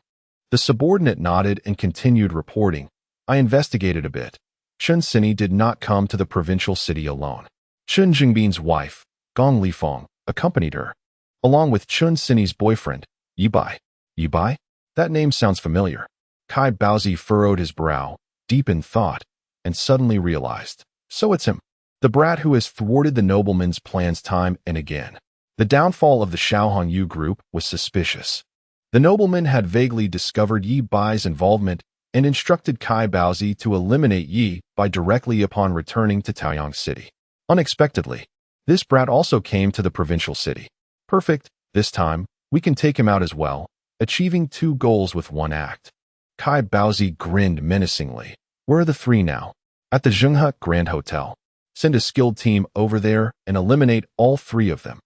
The subordinate nodded and continued reporting. I investigated a bit. Chen Sini did not come to the provincial city alone. Chen Jingbin's wife, Gong Lifang, accompanied her, along with Chen Sini's boyfriend, Ye Bai. Ye Bai? That name sounds familiar. Kai Baozi furrowed his brow, deep in thought, and suddenly realized. So it's him. The brat who has thwarted the nobleman's plans time and again. The downfall of the Shaohong Yu group was suspicious. The nobleman had vaguely discovered Ye Bai's involvement and instructed Kai Baozi to eliminate Ye Bai directly upon returning to Taoyang City. Unexpectedly, this brat also came to the provincial city. Perfect, this time, we can take him out as well, achieving 2 goals with 1 act. Kai Baozi grinned menacingly. Where are the 3 now? At the Zhenghe Grand Hotel. Send a skilled team over there and eliminate all 3 of them.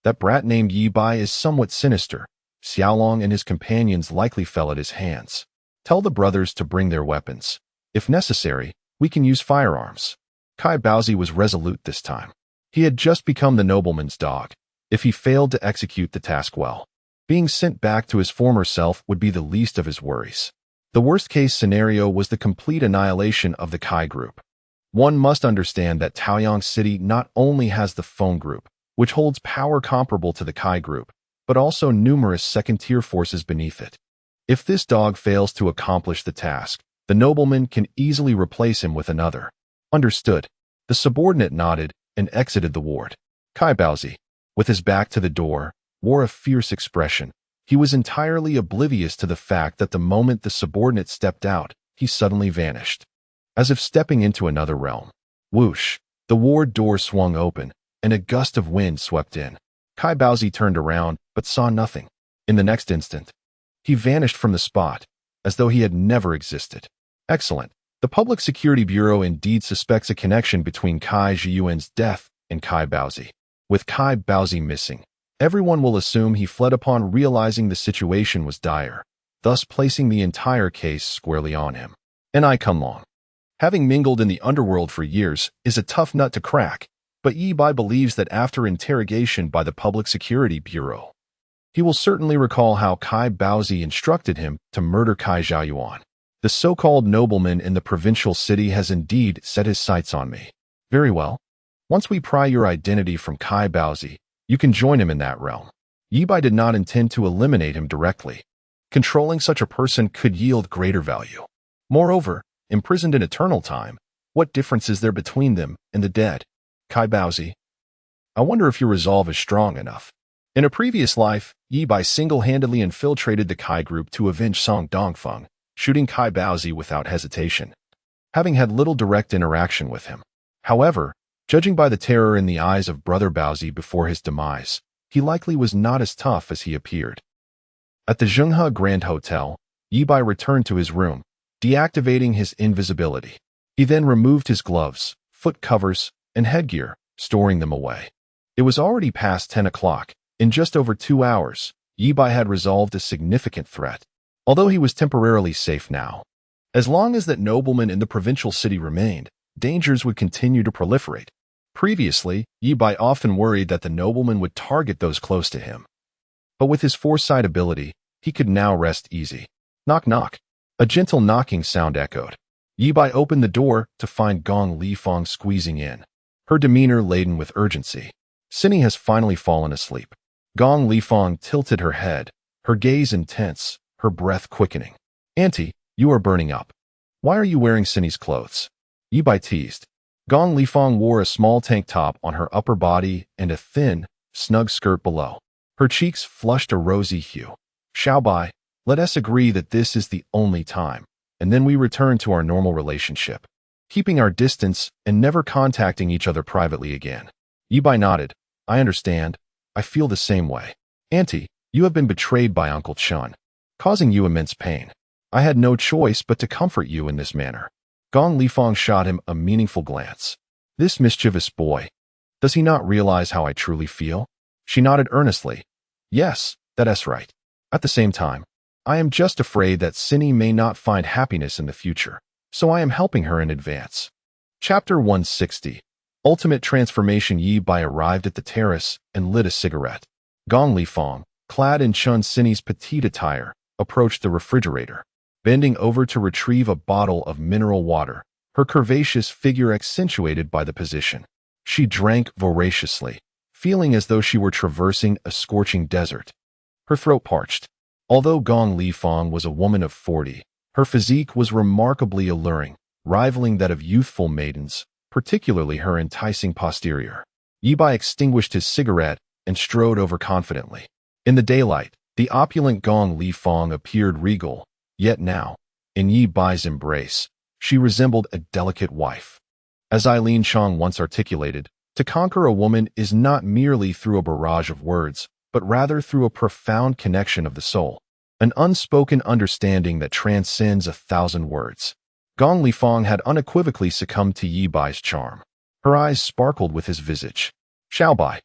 That brat named Ye Bai is somewhat sinister. Xiaolong and his companions likely fell at his hands. Tell the brothers to bring their weapons. If necessary, we can use firearms. Kai Baozi was resolute this time. He had just become the nobleman's dog. If he failed to execute the task well, being sent back to his former self would be the least of his worries. The worst-case scenario was the complete annihilation of the Kai group. One must understand that Taoyang City not only has the phone group, which holds power comparable to the Kai group, but also numerous second-tier forces beneath it. If this dog fails to accomplish the task, the nobleman can easily replace him with another. Understood. The subordinate nodded and exited the ward. Kai Baozi, with his back to the door, wore a fierce expression. He was entirely oblivious to the fact that the moment the subordinate stepped out, he suddenly vanished. As if stepping into another realm. Whoosh! The ward door swung open, and a gust of wind swept in. Kai Baozi turned around, but saw nothing. In the next instant, he vanished from the spot, as though he had never existed. Excellent. The Public Security Bureau indeed suspects a connection between Kai Zhiyuan's death and Kai Baozi. With Kai Baozi missing, everyone will assume he fled upon realizing the situation was dire, thus placing the entire case squarely on him. And I come along. Having mingled in the underworld for years is a tough nut to crack, but Ye Bai believes that after interrogation by the Public Security Bureau, he will certainly recall how Kai Baozi instructed him to murder Kai Zhiyuan. The so-called nobleman in the provincial city has indeed set his sights on me. Very well. Once we pry your identity from Kai Baozi, you can join him in that realm. Ye Bai did not intend to eliminate him directly. Controlling such a person could yield greater value. Moreover, imprisoned in eternal time, what difference is there between them and the dead? Kai Baozi, I wonder if your resolve is strong enough. In a previous life, Ye Bai single-handedly infiltrated the Kai group to avenge Song Dongfeng, shooting Kai Baozi without hesitation, having had little direct interaction with him. However, judging by the terror in the eyes of Brother Baozi before his demise, he likely was not as tough as he appeared. At the Zhenghe Grand Hotel, Ye Bai returned to his room, deactivating his invisibility. He then removed his gloves, foot covers, and headgear, storing them away. It was already past 10 o'clock. In just over 2 hours, Ye Bai had resolved a significant threat. Although he was temporarily safe now, as long as that nobleman in the provincial city remained, dangers would continue to proliferate. Previously, Ye Bai often worried that the nobleman would target those close to him. But with his foresight ability, he could now rest easy. Knock knock. A gentle knocking sound echoed. Ye Bai opened the door to find Gong Lifeng squeezing in, her demeanor laden with urgency. Cindy has finally fallen asleep. Gong Lifeng tilted her head, her gaze intense, her breath quickening. Auntie, you are burning up. Why are you wearing Cindy's clothes? Ye Bai teased. Gong Lifeng wore a small tank top on her upper body and a thin, snug skirt below. Her cheeks flushed a rosy hue. Xiao Bai, let us agree that this is the only time, and then we return to our normal relationship, keeping our distance and never contacting each other privately again. Ye Bai nodded. I understand. I feel the same way. Auntie, you have been betrayed by Uncle Chun, causing you immense pain. I had no choice but to comfort you in this manner. Gong Lifeng shot him a meaningful glance. This mischievous boy. Does he not realize how I truly feel? She nodded earnestly. Yes, that is right. At the same time, I am just afraid that Cindy may not find happiness in the future, so I am helping her in advance. Chapter 160. Ultimate Transformation. Ye Bai arrived at the terrace and lit a cigarette. Gong Lifeng, clad in Chun Cindy's petite attire, approached the refrigerator, bending over to retrieve a bottle of mineral water, her curvaceous figure accentuated by the position. She drank voraciously, feeling as though she were traversing a scorching desert. Her throat parched. Although Gong Lifeng was a woman of 40, her physique was remarkably alluring, rivaling that of youthful maidens, particularly her enticing posterior. Ye Bai extinguished his cigarette and strode over confidently. In the daylight, the opulent Gong Lifeng appeared regal, yet now, In Ye Bai's embrace, she resembled a delicate wife. As Eileen Chong once articulated, to conquer a woman is not merely through a barrage of words, but rather through a profound connection of the soul, an unspoken understanding that transcends 1,000 words. Gong Lifeng had unequivocally succumbed to Ye Bai's charm. Her eyes sparkled with his visage. "Xiao Bai,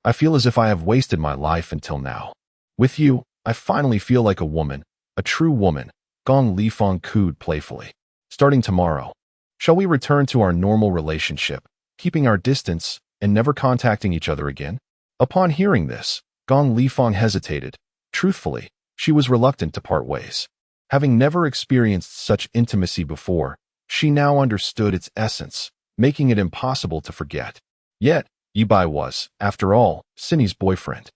I feel as if I have wasted my life until now. With you, I finally feel like a woman, a true woman," Gong Lifeng cooed playfully. "Starting tomorrow, shall we return to our normal relationship, keeping our distance and never contacting each other again?" Upon hearing this, Gong Lifeng hesitated. Truthfully, she was reluctant to part ways. Having never experienced such intimacy before, she now understood its essence, making it impossible to forget. Yet, Ye Bai was, after all, Cindy's boyfriend.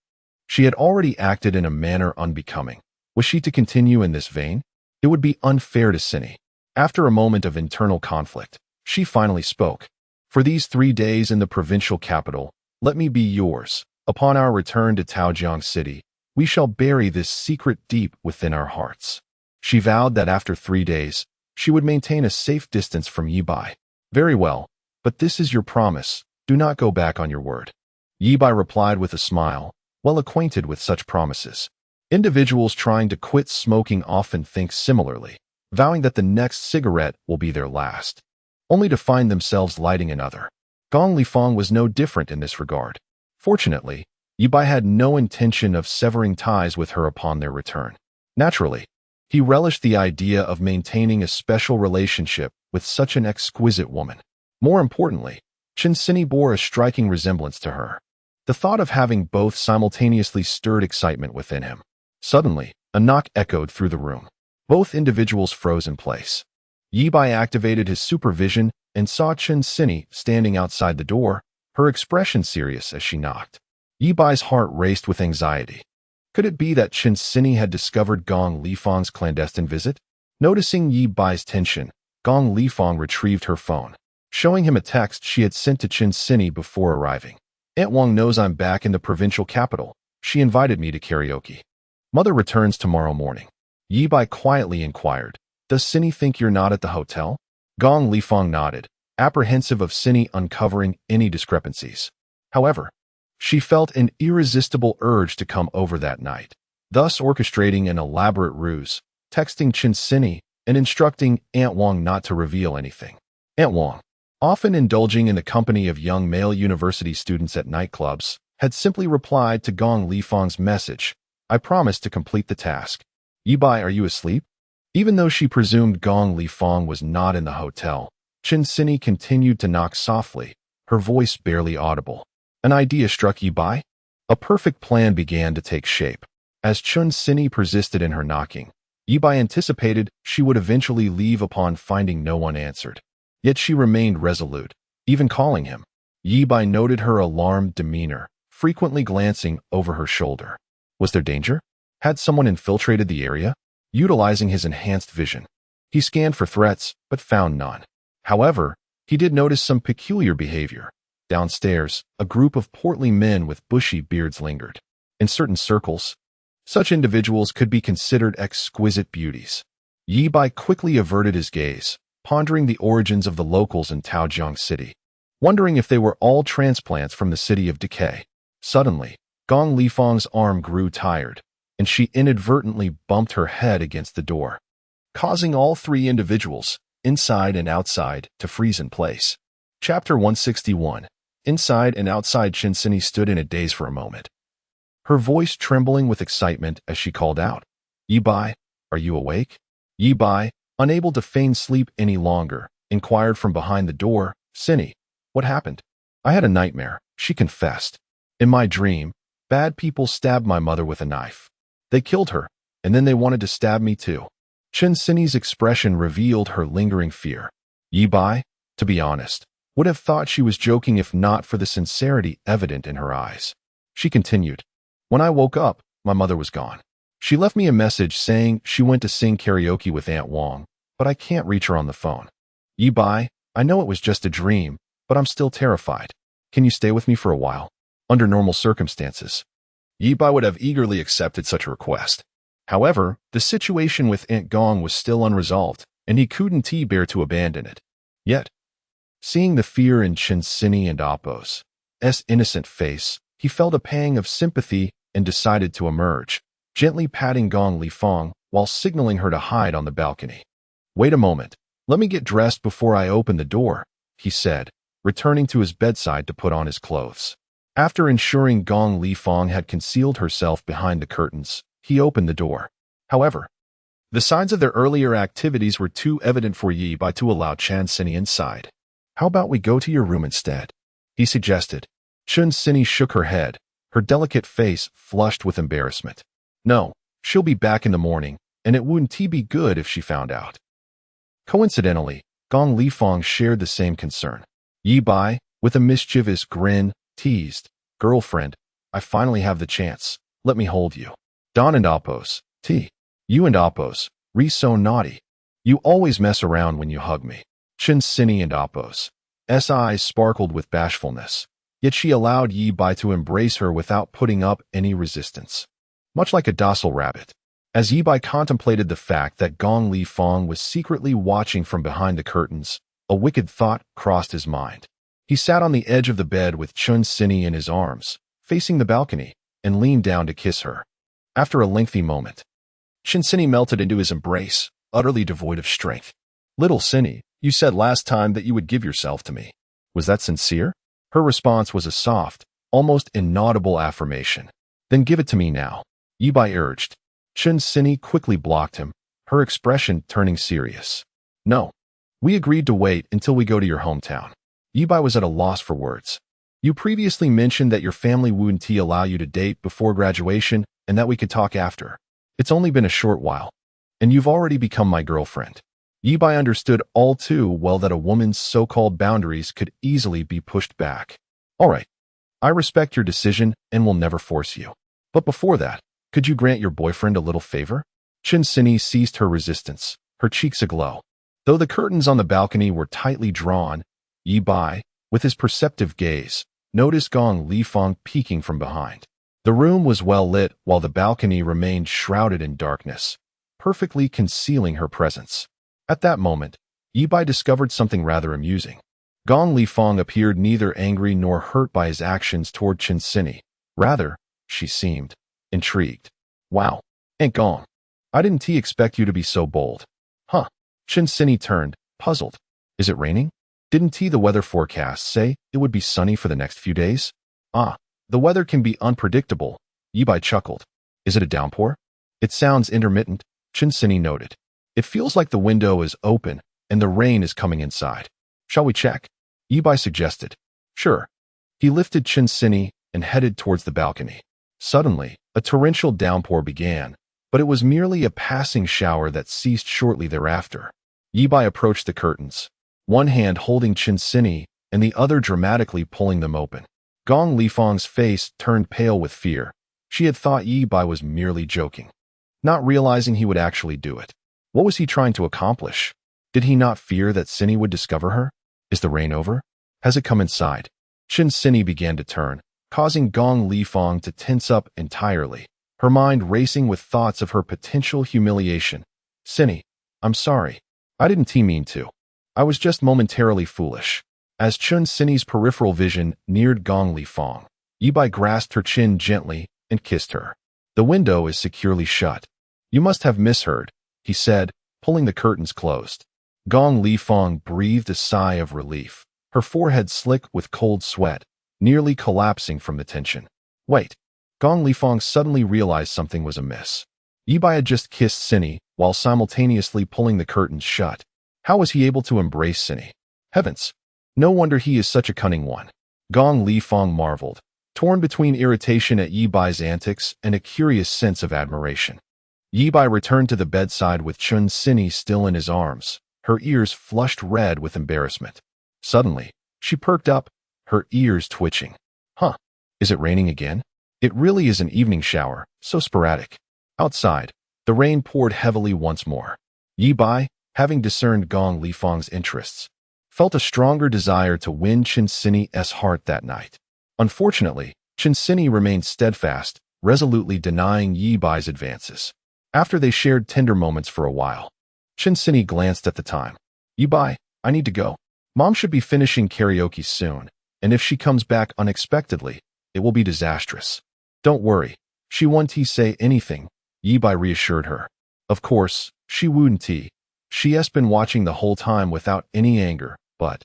She had already acted in a manner unbecoming. Was she to continue in this vein? It would be unfair to Cindy. After a moment of internal conflict, she finally spoke. "For these 3 days in the provincial capital, let me be yours. Upon our return to Taojiang City, we shall bury this secret deep within our hearts." She vowed that after 3 days, she would maintain a safe distance from Ye Bai. "Very well, but this is your promise. Do not go back on your word." Ye Bai replied with a smile, well acquainted with such promises. Individuals trying to quit smoking often think similarly, vowing that the next cigarette will be their last, only to find themselves lighting another. Gong Lifeng was no different in this regard. Fortunately, Ye Bai had no intention of severing ties with her upon their return. Naturally, he relished the idea of maintaining a special relationship with such an exquisite woman. More importantly, Chen Sini bore a striking resemblance to her. The thought of having both simultaneously stirred excitement within him. Suddenly, a knock echoed through the room. Both individuals froze in place. Ye Bai activated his supervision and saw Chen Sini standing outside the door, her expression serious as she knocked. Ye Bai's heart raced with anxiety. Could it be that Chen Sini had discovered Gong Lifeng's clandestine visit? Noticing Ye Bai's tension, Gong Lifeng retrieved her phone, showing him a text she had sent to Chen Sini before arriving. "Aunt Wang knows I'm back in the provincial capital. She invited me to karaoke. Mother returns tomorrow morning." Ye Bai quietly inquired, "Does Sini think you're not at the hotel?" Gong Lifeng nodded, apprehensive of Sini uncovering any discrepancies. However, she felt an irresistible urge to come over that night, thus orchestrating an elaborate ruse, texting Chen Sini and instructing Aunt Wang not to reveal anything. Aunt Wang, often indulging in the company of young male university students at nightclubs, had simply replied to Gong Lifeng's message, "I promise to complete the task." "Ye Bai, are you asleep?" Even though she presumed Gong Lifeng was not in the hotel, Chen Sini continued to knock softly, her voice barely audible. An idea struck Ye Bai. A perfect plan began to take shape. As Chen Sini persisted in her knocking, Ye Bai anticipated she would eventually leave upon finding no one answered. Yet she remained resolute, even calling him. Ye Bai noted her alarmed demeanor, frequently glancing over her shoulder. Was there danger? Had someone infiltrated the area? Utilizing his enhanced vision, he scanned for threats, but found none. However, he did notice some peculiar behavior. Downstairs, a group of portly men with bushy beards lingered. In certain circles, such individuals could be considered exquisite beauties. Ye Bai quickly averted his gaze, pondering the origins of the locals in Taojiang City, wondering if they were all transplants from the city of decay. Suddenly, Gong Lifeng's arm grew tired, and she inadvertently bumped her head against the door, causing all 3 individuals, inside and outside, to freeze in place. Chapter 161. Inside and outside. Chen Sini stood in a daze for a moment, her voice trembling with excitement as she called out, "Ye Bai, are you awake?" Ye Bai, unable to feign sleep any longer, inquired from behind the door, "Sini, what happened?" "I had a nightmare," she confessed. "In my dream, bad people stabbed my mother with a knife. They killed her, and then they wanted to stab me too." Chen Sini's expression revealed her lingering fear. Ye Bai, to be honest, would have thought she was joking if not for the sincerity evident in her eyes. She continued, "When I woke up, my mother was gone. She left me a message saying she went to sing karaoke with Aunt Wang, but I can't reach her on the phone. Ye Bai, I know it was just a dream, but I'm still terrified. Can you stay with me for a while?" Under normal circumstances, Ye Bai would have eagerly accepted such a request. However, the situation with Aunt Gong was still unresolved, and he couldn't bear to abandon it. Yet, seeing the fear in Chen Sini and Appo's innocent face, he felt a pang of sympathy and decided to emerge, gently patting Gong Li Fong while signaling her to hide on the balcony. "Wait a moment. Let me get dressed before I open the door," he said, returning to his bedside to put on his clothes. After ensuring Gong Li Fong had concealed herself behind the curtains, he opened the door. However, the signs of their earlier activities were too evident for Ye Bai to allow Chen Sini inside. "How about we go to your room instead?" he suggested. Chen Sini shook her head, her delicate face flushed with embarrassment. "No, she'll be back in the morning, and it wouldn't be good if she found out." Coincidentally, Gong Li Fong shared the same concern. Ye Bai, with a mischievous grin, teased, "Girlfriend, I finally have the chance. Let me hold you." Don and Appo's, "You and Appo's, so naughty. You always mess around when you hug me." Chen Sini and Appo's eyes sparkled with bashfulness, yet she allowed Ye Bai to embrace her without putting up any resistance. Much like a docile rabbit. As Ye Bai contemplated the fact that Gong Li Fong was secretly watching from behind the curtains, a wicked thought crossed his mind. He sat on the edge of the bed with Chen Sini in his arms, facing the balcony, and leaned down to kiss her. After a lengthy moment, Chen Sini melted into his embrace, utterly devoid of strength. "Little Sini, you said last time that you would give yourself to me. Was that sincere?" Her response was a soft, almost inaudible affirmation. "Then give it to me now," Ye Bai urged. Chen Sini quickly blocked him, her expression turning serious. "No. We agreed to wait until we go to your hometown." Ye Bai was at a loss for words. "You previously mentioned that your family wouldn't allow you to date before graduation and that we could talk after. It's only been a short while, and you've already become my girlfriend." Ye Bai understood all too well that a woman's so-called boundaries could easily be pushed back. "All right. I respect your decision and will never force you. But before that, could you grant your boyfriend a little favor?" Chen Sini ceased her resistance, her cheeks aglow. Though the curtains on the balcony were tightly drawn, Ye Bai, with his perceptive gaze, noticed Gong Li Fong peeking from behind. The room was well lit while the balcony remained shrouded in darkness, perfectly concealing her presence. At that moment, Ye Bai discovered something rather amusing. Gong Li Fong appeared neither angry nor hurt by his actions toward Chen Sini. Rather, she seemed intrigued. "Wow, Aunt Gong, I didn't expect you to be so bold." "Huh?" Chen Sini turned, puzzled. "Is it raining? Didn't the weather forecast say it would be sunny for the next few days?" "Ah, the weather can be unpredictable," Ye Bai chuckled. "Is it a downpour?" "It sounds intermittent," Chen Sini noted. "It feels like the window is open and the rain is coming inside." "Shall we check?" Ye Bai suggested. "Sure." He lifted Chen Sini and headed towards the balcony. Suddenly, a torrential downpour began, but it was merely a passing shower that ceased shortly thereafter. Ye Bai approached the curtains, one hand holding Chen Sini and the other dramatically pulling them open. Gong Li Fong's face turned pale with fear. She had thought Ye Bai was merely joking, not realizing he would actually do it. What was he trying to accomplish? Did he not fear that Sini would discover her? Is the rain over? Has it come inside? Chen Sini began to turn, causing Gong Li Fong to tense up entirely, her mind racing with thoughts of her potential humiliation. "Sini, I'm sorry. I didn't mean to. I was just momentarily foolish." As Chen Sini's peripheral vision neared Gong Li Fong, Ye Bai grasped her chin gently and kissed her. "The window is securely shut. You must have misheard," he said, pulling the curtains closed. Gong Li Fong breathed a sigh of relief, her forehead slick with cold sweat, nearly collapsing from the tension. "Wait." Gong Li Fong suddenly realized something was amiss. Ye Bai had just kissed Sini while simultaneously pulling the curtains shut. How was he able to embrace Sini? Heavens! No wonder he is such a cunning one. Gong Li Fong marveled, torn between irritation at Ye Bai's antics and a curious sense of admiration. Ye Bai returned to the bedside with Chen Sini still in his arms, her ears flushed red with embarrassment. Suddenly, she perked up, her ears twitching. "Huh? Is it raining again?" It really is an evening shower, so sporadic. Outside, the rain poured heavily once more. Ye Bai, having discerned Gong Li Fong's interests, felt a stronger desire to win Chen Sini's heart that night. Unfortunately, Chen Sini remained steadfast, resolutely denying Ye Bai's advances. After they shared tender moments for a while, Chen Sini glanced at the time. Ye Bai, I need to go. Mom should be finishing karaoke soon, and if she comes back unexpectedly, it will be disastrous. Don't worry, she won't say anything, Ye Bai reassured her. Of course, she wouldn't. She has been watching the whole time without any anger, but…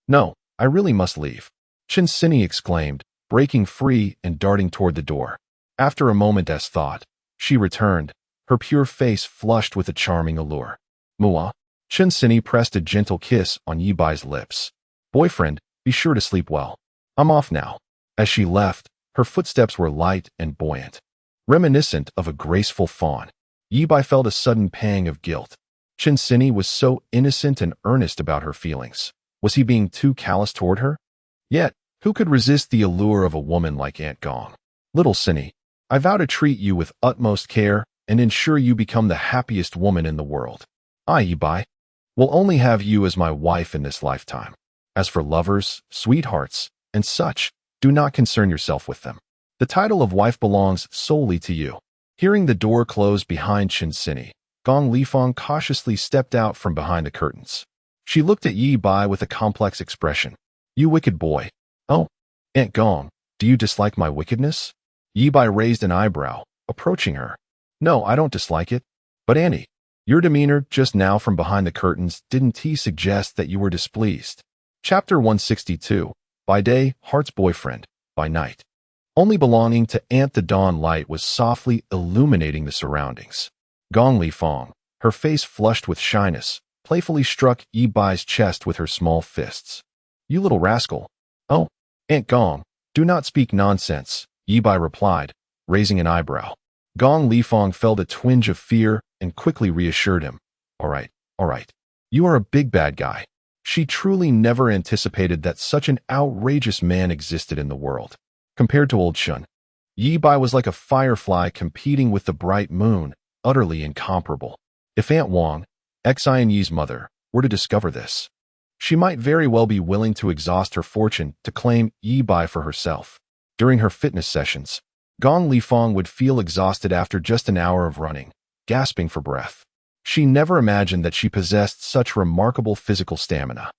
No, I really must leave, Chen Sini exclaimed, breaking free and darting toward the door. After a moment's thought, she returned, her pure face flushed with a charming allure. Mua. Chen Sini pressed a gentle kiss on Ye Bai's lips. Boyfriend, be sure to sleep well. I'm off now. As she left, her footsteps were light and buoyant, reminiscent of a graceful fawn. Ye Bai felt a sudden pang of guilt. Chen Sini was so innocent and earnest about her feelings. Was he being too callous toward her? Yet, who could resist the allure of a woman like Aunt Gong? Little Sini, I vow to treat you with utmost care and ensure you become the happiest woman in the world. I, Ye Bai, will only have you as my wife in this lifetime. As for lovers, sweethearts, and such, do not concern yourself with them. The title of wife belongs solely to you. Hearing the door close behind Chen Sini, Gong Lifeng cautiously stepped out from behind the curtains. She looked at Ye Bai with a complex expression. You wicked boy. Oh, Aunt Gong, do you dislike my wickedness? Ye Bai raised an eyebrow, approaching her. No, I don't dislike it. But Auntie, your demeanor just now from behind the curtains didn't suggest that you were displeased. Chapter 162. By day, Heart's boyfriend. By night. Only belonging to Aunt the dawn light was softly illuminating the surroundings. Gong Lifeng, her face flushed with shyness, playfully struck Ye Bai's chest with her small fists. You little rascal. Oh, Aunt Gong, do not speak nonsense, Ye Bai replied, raising an eyebrow. Gong Lifeng felt a twinge of fear and quickly reassured him. All right. You are a big bad guy. She truly never anticipated that such an outrageous man existed in the world. Compared to old Shun, Ye Bai was like a firefly competing with the bright moon, utterly incomparable. If Aunt Wang, Xianyi's mother, were to discover this, she might very well be willing to exhaust her fortune to claim Ye Bai for herself. During her fitness sessions, Gong Lifeng would feel exhausted after just an hour of running, gasping for breath. She never imagined that she possessed such remarkable physical stamina.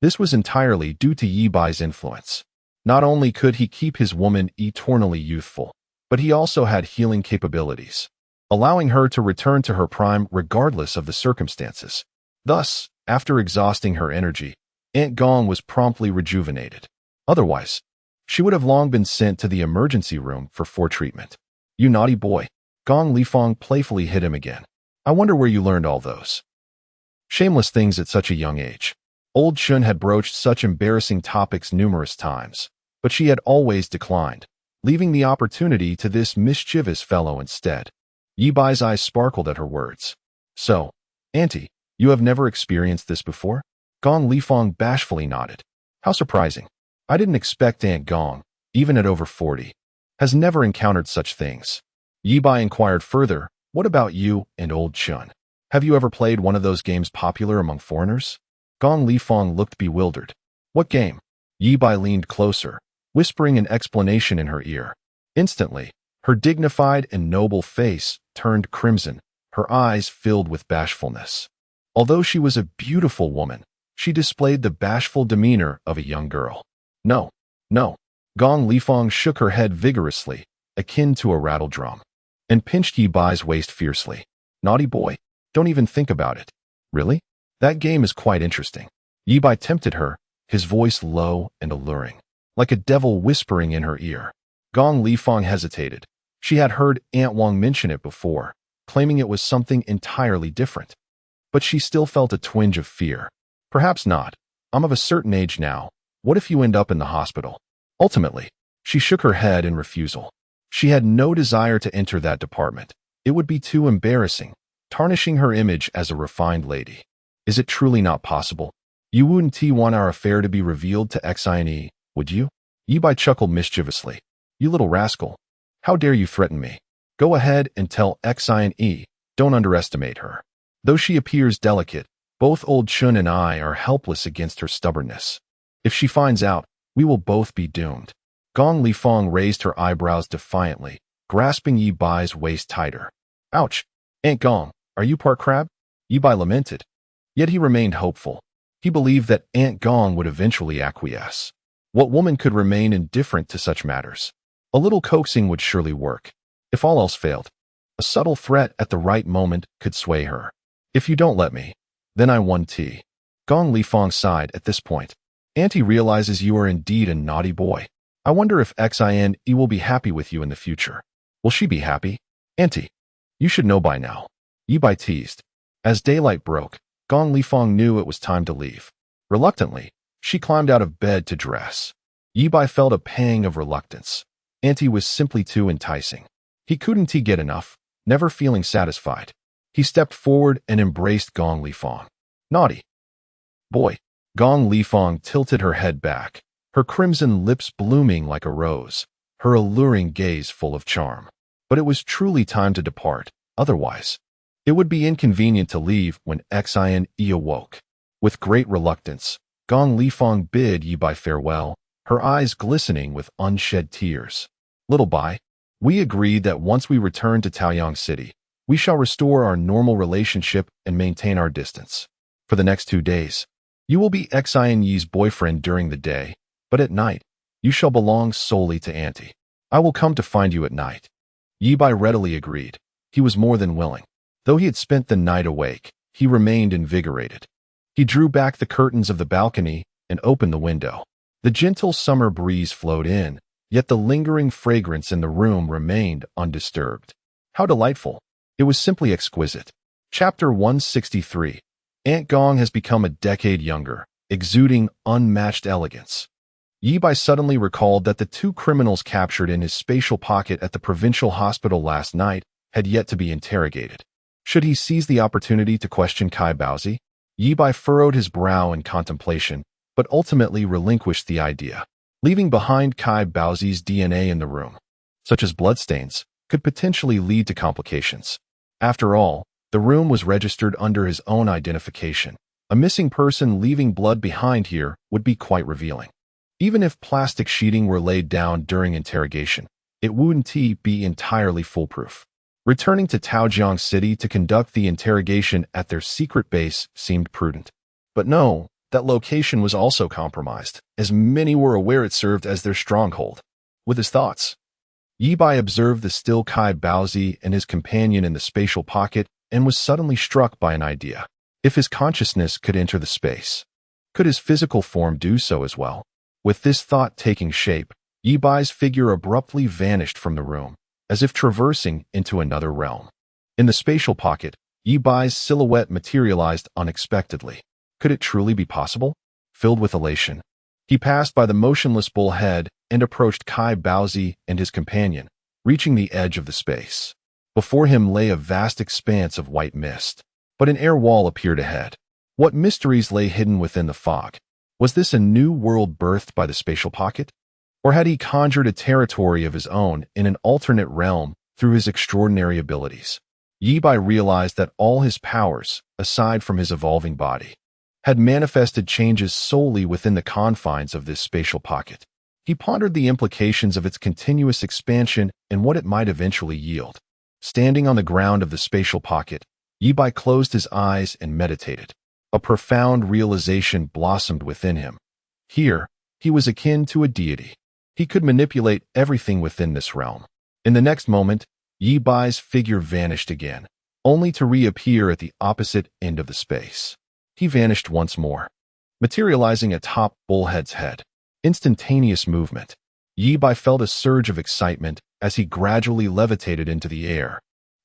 This was entirely due to Ye Bai's influence. Not only could he keep his woman eternally youthful, but he also had healing capabilities, allowing her to return to her prime regardless of the circumstances. Thus, after exhausting her energy, Aunt Gong was promptly rejuvenated. Otherwise, she would have long been sent to the emergency room for treatment. You naughty boy. Gong Lifeng playfully hit him again. I wonder where you learned all those shameless things at such a young age. Old Shun had broached such embarrassing topics numerous times, but she had always declined, leaving the opportunity to this mischievous fellow instead. Ye Bai's eyes sparkled at her words. So, Auntie, you have never experienced this before? Gong Lifeng bashfully nodded. How surprising. I didn't expect Aunt Gong, even at over 40, has never encountered such things. Ye Bai inquired further, what about you and old Shun? Have you ever played one of those games popular among foreigners? Gong Lifeng looked bewildered. What game? Ye Bai leaned closer, whispering an explanation in her ear. Instantly, her dignified and noble face turned crimson, her eyes filled with bashfulness. Although she was a beautiful woman, she displayed the bashful demeanor of a young girl. No. Gong Lifeng shook her head vigorously, akin to a rattle drum, and pinched Ye Bai's waist fiercely. Naughty boy, don't even think about it. Really? That game is quite interesting. Ye Bai tempted her, his voice low and alluring, like a devil whispering in her ear. Gong Lifeng hesitated. She had heard Aunt Wang mention it before, claiming it was something entirely different. But she still felt a twinge of fear. Perhaps not. I'm of a certain age now. What if you end up in the hospital? Ultimately, she shook her head in refusal. She had no desire to enter that department. It would be too embarrassing, tarnishing her image as a refined lady. Is it truly not possible? You wouldn't want our affair to be revealed to Xianye, would you? Ye Bai chuckled mischievously. You little rascal. How dare you threaten me? Go ahead and tell Xianye, don't underestimate her. Though she appears delicate, both old Shun and I are helpless against her stubbornness. If she finds out, we will both be doomed. Gong Lifeng raised her eyebrows defiantly, grasping Ye Bai's waist tighter. Ouch! Aunt Gong, are you part crab? Ye Bai lamented. Yet he remained hopeful. He believed that Aunt Gong would eventually acquiesce. What woman could remain indifferent to such matters? A little coaxing would surely work. If all else failed, a subtle threat at the right moment could sway her. If you don't let me, then I won tea. Gong Lifong sighed at this point. Auntie realizes you are indeed a naughty boy. I wonder if Xin will be happy with you in the future. Will she be happy? Auntie, you should know by now. Ye Bai teased. As daylight broke, Gong Lifong knew it was time to leave. Reluctantly, she climbed out of bed to dress. Ye Bai felt a pang of reluctance. Auntie was simply too enticing. He couldn't get enough, never feeling satisfied. He stepped forward and embraced Gong Lifong. Naughty boy. Gong Lifong tilted her head back, her crimson lips blooming like a rose, her alluring gaze full of charm. But it was truly time to depart, otherwise it would be inconvenient to leave when Xin awoke. With great reluctance, Gong Lifong bid Ye Bai farewell, her eyes glistening with unshed tears. Little Bai, we agreed that once we return to Taoyang City, we shall restore our normal relationship and maintain our distance. For the next 2 days, you will be Xin Yi's boyfriend during the day, but at night, you shall belong solely to Auntie. I will come to find you at night. Ye Bai readily agreed. He was more than willing. Though he had spent the night awake, he remained invigorated. He drew back the curtains of the balcony and opened the window. The gentle summer breeze flowed in, yet the lingering fragrance in the room remained undisturbed. How delightful! It was simply exquisite. Chapter 163. Aunt Gong has become a decade younger, exuding unmatched elegance. Ye Bai suddenly recalled that the 2 criminals captured in his spatial pocket at the provincial hospital last night had yet to be interrogated. Should he seize the opportunity to question Kai Baozi? Ye Bai furrowed his brow in contemplation, but ultimately relinquished the idea, leaving behind Kai Baozi's DNA in the room. Such as bloodstains could potentially lead to complications. After all, the room was registered under his own identification. A missing person leaving blood behind here would be quite revealing. Even if plastic sheeting were laid down during interrogation, it wouldn't be entirely foolproof. Returning to Taojiang City to conduct the interrogation at their secret base seemed prudent. But no, that location was also compromised, as many were aware it served as their stronghold. With his thoughts, Ye Bai observed the still Kai Baozi and his companion in the spatial pocket and was suddenly struck by an idea. If his consciousness could enter the space, could his physical form do so as well? With this thought taking shape, Ye Bai's figure abruptly vanished from the room, as if traversing into another realm. In the spatial pocket, Ye Bai's silhouette materialized unexpectedly. Could it truly be possible? Filled with elation, he passed by the motionless bullhead and approached Kai Baozi and his companion, reaching the edge of the space. Before him lay a vast expanse of white mist, but an air wall appeared ahead. What mysteries lay hidden within the fog? Was this a new world birthed by the spatial pocket? Or had he conjured a territory of his own in an alternate realm through his extraordinary abilities? Ye Bai realized that all his powers, aside from his evolving body, had manifested changes solely within the confines of this spatial pocket. He pondered the implications of its continuous expansion and what it might eventually yield. Standing on the ground of the spatial pocket, Ye Bai closed his eyes and meditated. A profound realization blossomed within him. Here, he was akin to a deity. He could manipulate everything within this realm. In the next moment, Ye Bai's figure vanished again, only to reappear at the opposite end of the space. He vanished once more, materializing atop Bullhead's head. Instantaneous movement. Ye Bai felt a surge of excitement as he gradually levitated into the air,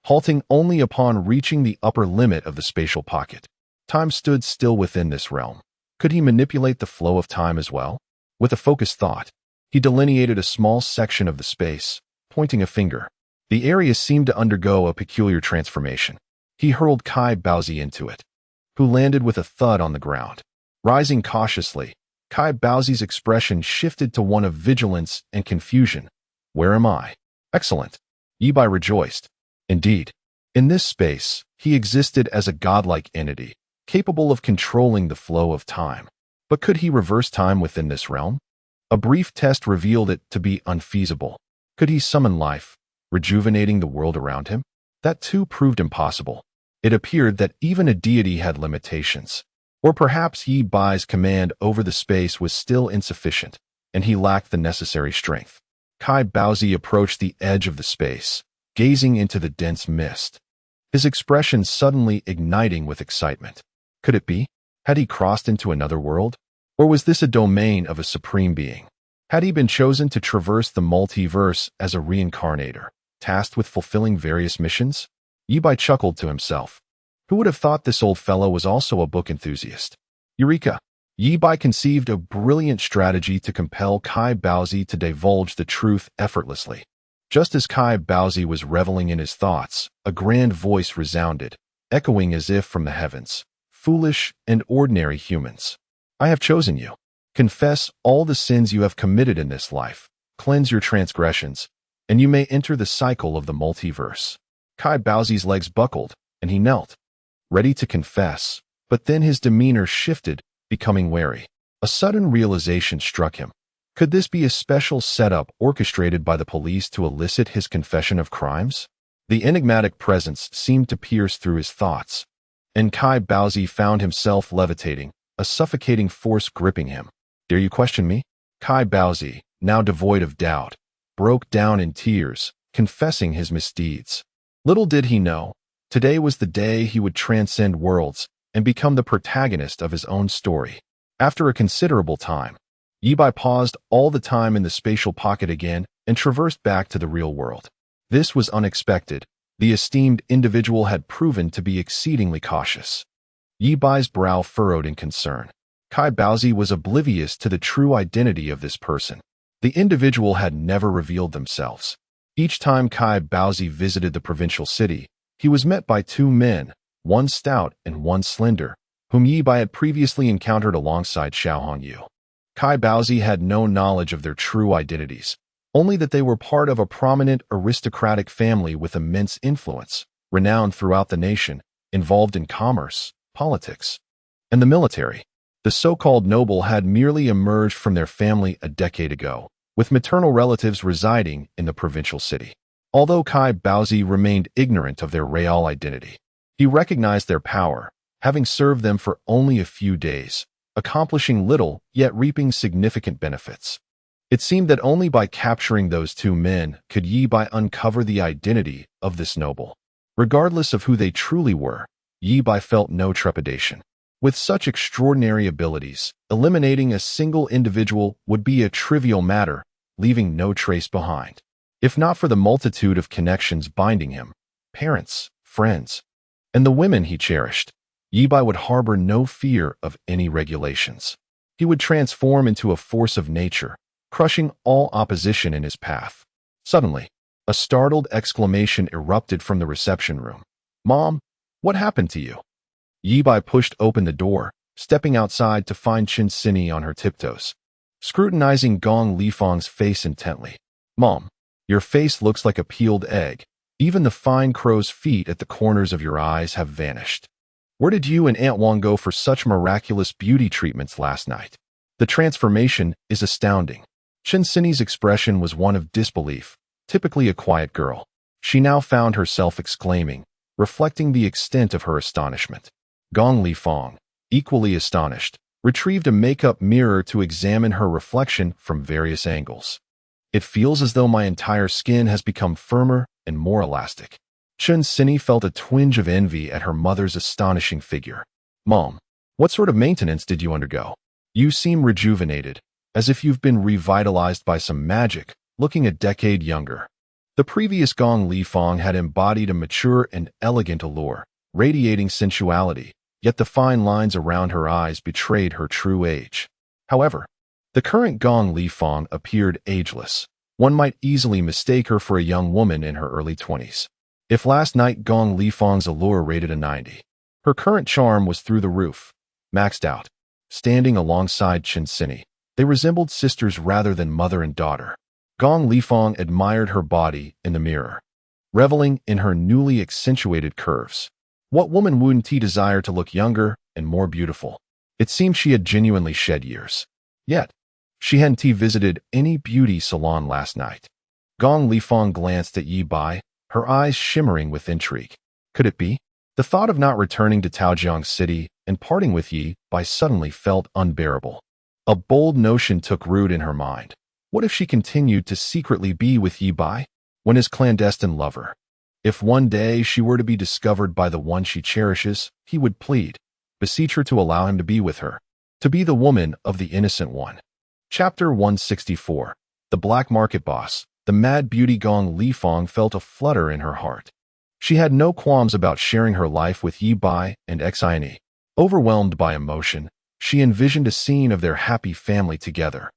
halting only upon reaching the upper limit of the spatial pocket. Time stood still within this realm. Could he manipulate the flow of time as well? With a focused thought, he delineated a small section of the space, pointing a finger. The area seemed to undergo a peculiar transformation. He hurled Kai Baozi into it, who landed with a thud on the ground. Rising cautiously, Kai Baozi's expression shifted to one of vigilance and confusion. Where am I? Excellent. Ye Bai rejoiced. Indeed, in this space, he existed as a godlike entity, capable of controlling the flow of time. But could he reverse time within this realm? A brief test revealed it to be unfeasible. Could he summon life, rejuvenating the world around him? That too proved impossible. It appeared that even a deity had limitations. Or perhaps Ye Bai's command over the space was still insufficient, and he lacked the necessary strength. Kai Baozi approached the edge of the space, gazing into the dense mist, his expression suddenly igniting with excitement. Could it be? Had he crossed into another world? Or was this a domain of a supreme being? Had he been chosen to traverse the multiverse as a reincarnator, tasked with fulfilling various missions? Ye Bai chuckled to himself. Who would have thought this old fellow was also a book enthusiast? Eureka! Ye Bai conceived a brilliant strategy to compel Kai Baozi to divulge the truth effortlessly. Just as Kai Baozi was reveling in his thoughts, a grand voice resounded, echoing as if from the heavens. Foolish and ordinary humans, I have chosen you. Confess all the sins you have committed in this life, cleanse your transgressions, and you may enter the cycle of the multiverse. Kai Baozi's legs buckled, and he knelt, ready to confess, but then his demeanor shifted, becoming wary. A sudden realization struck him. Could this be a special setup orchestrated by the police to elicit his confession of crimes? The enigmatic presence seemed to pierce through his thoughts, and Kai Baozi found himself levitating, a suffocating force gripping him. Dare you question me? Kai Baozi, now devoid of doubt, broke down in tears, confessing his misdeeds. Little did he know, today was the day he would transcend worlds and become the protagonist of his own story. After a considerable time, Ye Bai paused all the time in the spatial pocket again and traversed back to the real world. This was unexpected. The esteemed individual had proven to be exceedingly cautious. Ye Bai's brow furrowed in concern. Kai Baozi was oblivious to the true identity of this person. The individual had never revealed themselves. Each time Kai Baozi visited the provincial city, he was met by two men, one stout and one slender, whom Ye Bai had previously encountered alongside Xiao Hongyu. Kai Baozi had no knowledge of their true identities, only that they were part of a prominent aristocratic family with immense influence, renowned throughout the nation, involved in commerce, politics, and the military. The so-called noble had merely emerged from their family a decade ago, with maternal relatives residing in the provincial city. Although Kai Baozi remained ignorant of their real identity, he recognized their power, having served them for only a few days, accomplishing little yet reaping significant benefits. It seemed that only by capturing those two men could Ye Bai uncover the identity of this noble. Regardless of who they truly were, Ye Bai felt no trepidation. With such extraordinary abilities, eliminating a single individual would be a trivial matter, leaving no trace behind. If not for the multitude of connections binding him, parents, friends, and the women he cherished, Ye Bai would harbor no fear of any regulations. He would transform into a force of nature, crushing all opposition in his path. Suddenly, a startled exclamation erupted from the reception room. "Mom, what happened to you?" Ye Bai pushed open the door, stepping outside to find Chen Sini on her tiptoes, scrutinizing Gong Lifang's face intently. "Mom, your face looks like a peeled egg. Even the fine crow's feet at the corners of your eyes have vanished. Where did you and Aunt Wang go for such miraculous beauty treatments last night? The transformation is astounding." Chen Sini's expression was one of disbelief, typically a quiet girl. She now found herself exclaiming, reflecting the extent of her astonishment. Gong Lifang, equally astonished, retrieved a makeup mirror to examine her reflection from various angles. "It feels as though my entire skin has become firmer and more elastic." Chen Sini felt a twinge of envy at her mother's astonishing figure. "Mom, what sort of maintenance did you undergo? You seem rejuvenated, as if you've been revitalized by some magic, looking a decade younger." The previous Gong Lifang had embodied a mature and elegant allure, radiating sensuality, yet the fine lines around her eyes betrayed her true age. However, the current Gong Lifang appeared ageless. One might easily mistake her for a young woman in her early 20s. If last night Gong Lifang's allure rated a 90, her current charm was through the roof, maxed out. Standing alongside Chen Sini, they resembled sisters rather than mother and daughter. Gong Lifang admired her body in the mirror, reveling in her newly accentuated curves. What woman wouldn't he desire to look younger and more beautiful? It seemed she had genuinely shed years. Yet, she hadn't visited any beauty salon last night. Gong Lifang glanced at Ye Bai, her eyes shimmering with intrigue. Could it be? The thought of not returning to Taojiang City and parting with Ye Bai suddenly felt unbearable. A bold notion took root in her mind. What if she continued to secretly be with Ye Bai when his clandestine lover? If one day she were to be discovered by the one she cherishes, he would plead, beseech her to allow him to be with her, to be the woman of the innocent one. Chapter 164. The Black Market Boss. The mad beauty Gong Lifang felt a flutter in her heart. She had no qualms about sharing her life with Ye Bai and Xiane. Overwhelmed by emotion, she envisioned a scene of their happy family together.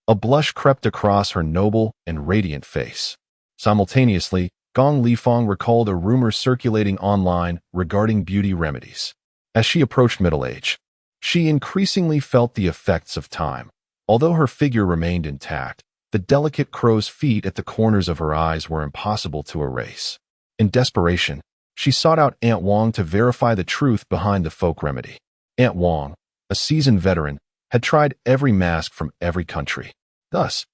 A blush crept across her noble and radiant face. Simultaneously, Gong Lifang recalled a rumor circulating online regarding beauty remedies. As she approached middle age, she increasingly felt the effects of time. Although her figure remained intact, the delicate crow's feet at the corners of her eyes were impossible to erase. In desperation, she sought out Aunt Wang to verify the truth behind the folk remedy. Aunt Wang, a seasoned veteran, had tried every mask from every country. Thus,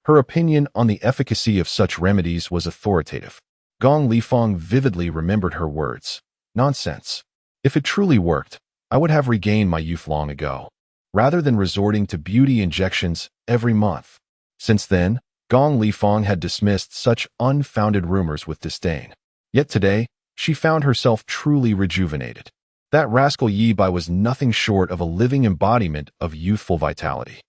her opinion on the efficacy of such remedies was authoritative. Gong Lifang vividly remembered her words. Nonsense. If it truly worked, I would have regained my youth long ago, rather than resorting to beauty injections every month. Since then, Gong Lifang had dismissed such unfounded rumors with disdain. Yet today, she found herself truly rejuvenated. That rascal Ye Bai was nothing short of a living embodiment of youthful vitality.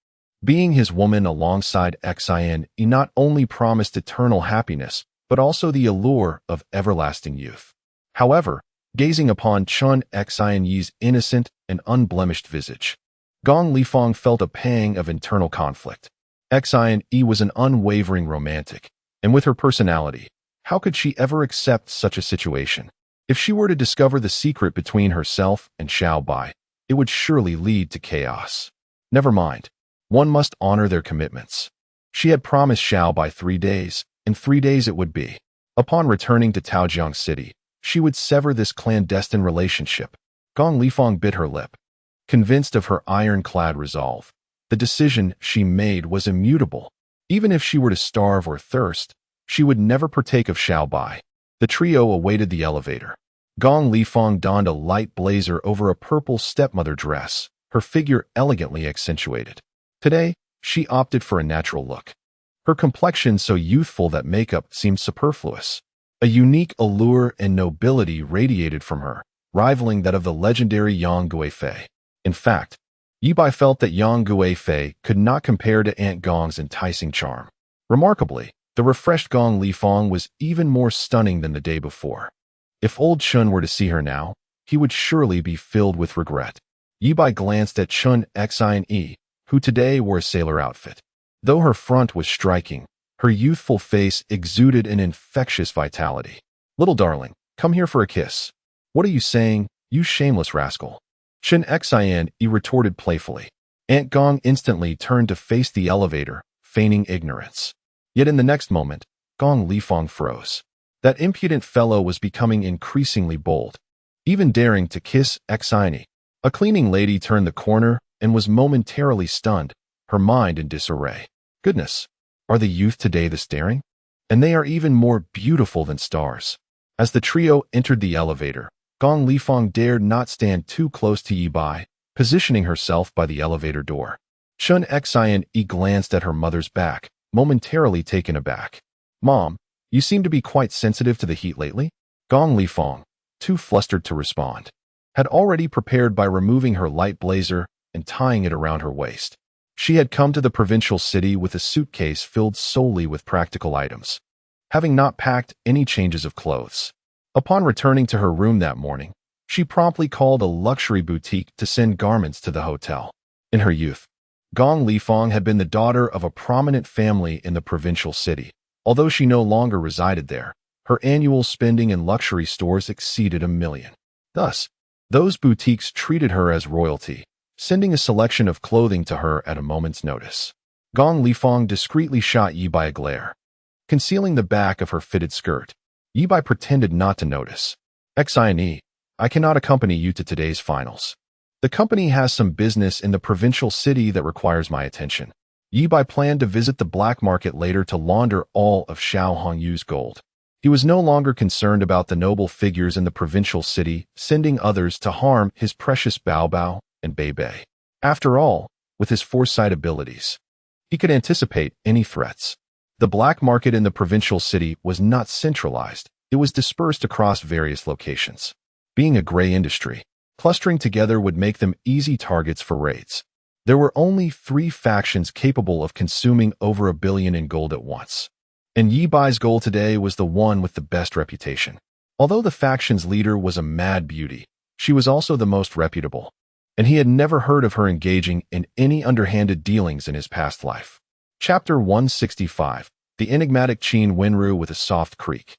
Being his woman alongside Xian not only promised eternal happiness, but also the allure of everlasting youth. However, gazing upon Chun Xian Yi's innocent and unblemished visage, Gong Lifang felt a pang of internal conflict. Xian Yi was an unwavering romantic, and with her personality, how could she ever accept such a situation? If she were to discover the secret between herself and Xiao Bai, it would surely lead to chaos. Never mind. One must honor their commitments. She had promised Xiao Bai 3 days, and 3 days it would be. Upon returning to Taojiang City, she would sever this clandestine relationship. Gong Lifang bit her lip. Convinced of her ironclad resolve, the decision she made was immutable. Even if she were to starve or thirst, she would never partake of Xiao Bai. The trio awaited the elevator. Gong Lifang donned a light blazer over a purple stepmother dress, her figure elegantly accentuated. Today, she opted for a natural look. Her complexion so youthful that makeup seemed superfluous. A unique allure and nobility radiated from her, rivaling that of the legendary Yang Guifei. In fact, Ye Bai felt that Yang Guifei could not compare to Aunt Gong's enticing charm. Remarkably, the refreshed Gong Lifang was even more stunning than the day before. If old Chun were to see her now, he would surely be filled with regret. Ye Bai glanced at Chun Xian, who today wore a sailor outfit. Though her front was striking, her youthful face exuded an infectious vitality. Little darling, come here for a kiss. What are you saying, you shameless rascal? Chun Xian retorted playfully. Aunt Gong instantly turned to face the elevator, feigning ignorance. Yet in the next moment, Gong Lifang froze. That impudent fellow was becoming increasingly bold, even daring to kiss Xian. A cleaning lady turned the corner and was momentarily stunned, her mind in disarray. Goodness, are the youth today this daring? And they are even more beautiful than stars. As the trio entered the elevator, Gong Lifang dared not stand too close to Ye Bai, positioning herself by the elevator door. Chun Xian glanced at her mother's back, momentarily taken aback. Mom, you seem to be quite sensitive to the heat lately? Gong Lifang, too flustered to respond, had already prepared by removing her light blazer and tying it around her waist. She had come to the provincial city with a suitcase filled solely with practical items, having not packed any changes of clothes. Upon returning to her room that morning, she promptly called a luxury boutique to send garments to the hotel. In her youth, Gong Lifang had been the daughter of a prominent family in the provincial city. Although she no longer resided there, her annual spending in luxury stores exceeded $1 million. Thus, those boutiques treated her as royalty, sending a selection of clothing to her at a moment's notice. Gong Lifang discreetly shot Ye Bai a glare. Concealing the back of her fitted skirt, Ye Bai pretended not to notice. Xian, I cannot accompany you to today's finals. The company has some business in the provincial city that requires my attention. Ye Bai planned to visit the black market later to launder all of Xiao Hongyu's gold. He was no longer concerned about the noble figures in the provincial city sending others to harm his precious Bao and Bai Mei. After all, with his foresight abilities, he could anticipate any threats. The black market in the provincial city was not centralized. It was dispersed across various locations. Being a gray industry, clustering together would make them easy targets for raids. There were only 3 factions capable of consuming over $1 billion in gold at once. And Ye Bai's goal today was the one with the best reputation. Although the faction's leader was a mad beauty, she was also the most reputable, and he had never heard of her engaging in any underhanded dealings in his past life. Chapter 165. The enigmatic Qin Wenru with a soft creak.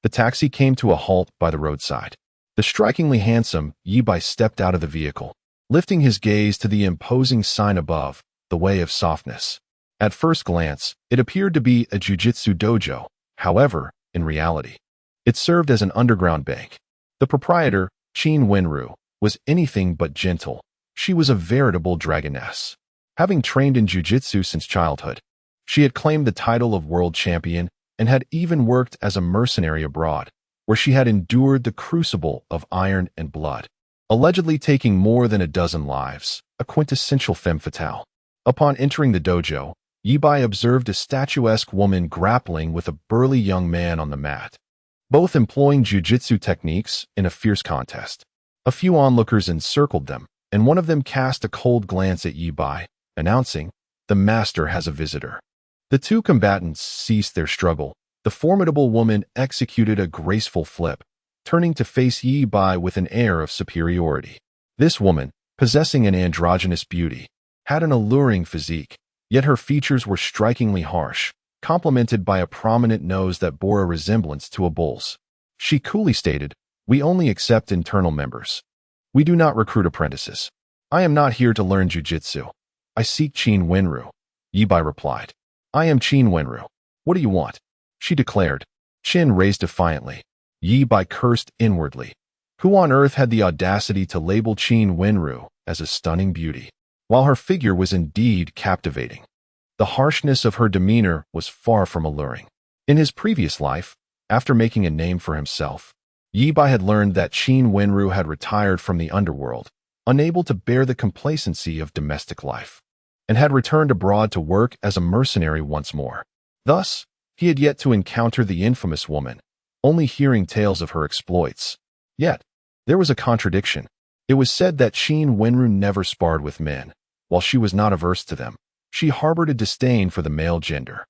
The taxi came to a halt by the roadside. The strikingly handsome Ye Bai stepped out of the vehicle, lifting his gaze to the imposing sign above, the Way of Softness. At first glance, it appeared to be a jiu-jitsu dojo. However, in reality, it served as an underground bank. The proprietor, Qin Wenru, was anything but gentle. She was a veritable dragoness. Having trained in jiu-jitsu since childhood, she had claimed the title of world champion and had even worked as a mercenary abroad, where she had endured the crucible of iron and blood, allegedly taking more than a dozen lives, a quintessential femme fatale. Upon entering the dojo, Ye Bai observed a statuesque woman grappling with a burly young man on the mat, both employing jiu-jitsu techniques in a fierce contest. A few onlookers encircled them, and one of them cast a cold glance at Ye Bai, announcing, "The master has a visitor." The 2 combatants ceased their struggle. The formidable woman executed a graceful flip, turning to face Ye Bai with an air of superiority. This woman, possessing an androgynous beauty, had an alluring physique, yet her features were strikingly harsh, complemented by a prominent nose that bore a resemblance to a bull's. She coolly stated, "We only accept internal members. We do not recruit apprentices. I am not here to learn jiu-jitsu. I seek Qin Wenru." Ye Bai replied, "I am Qin Wenru. What do you want?" she declared, chin raised defiantly. Ye Bai cursed inwardly. Who on earth had the audacity to label Qin Wenru as a stunning beauty? While her figure was indeed captivating, the harshness of her demeanor was far from alluring. In his previous life, after making a name for himself, Ye Bai had learned that Qin Wenru had retired from the underworld, unable to bear the complacency of domestic life, and had returned abroad to work as a mercenary once more. Thus, he had yet to encounter the infamous woman, only hearing tales of her exploits. Yet, there was a contradiction. It was said that Qin Wenru never sparred with men. While she was not averse to them, she harbored a disdain for the male gender.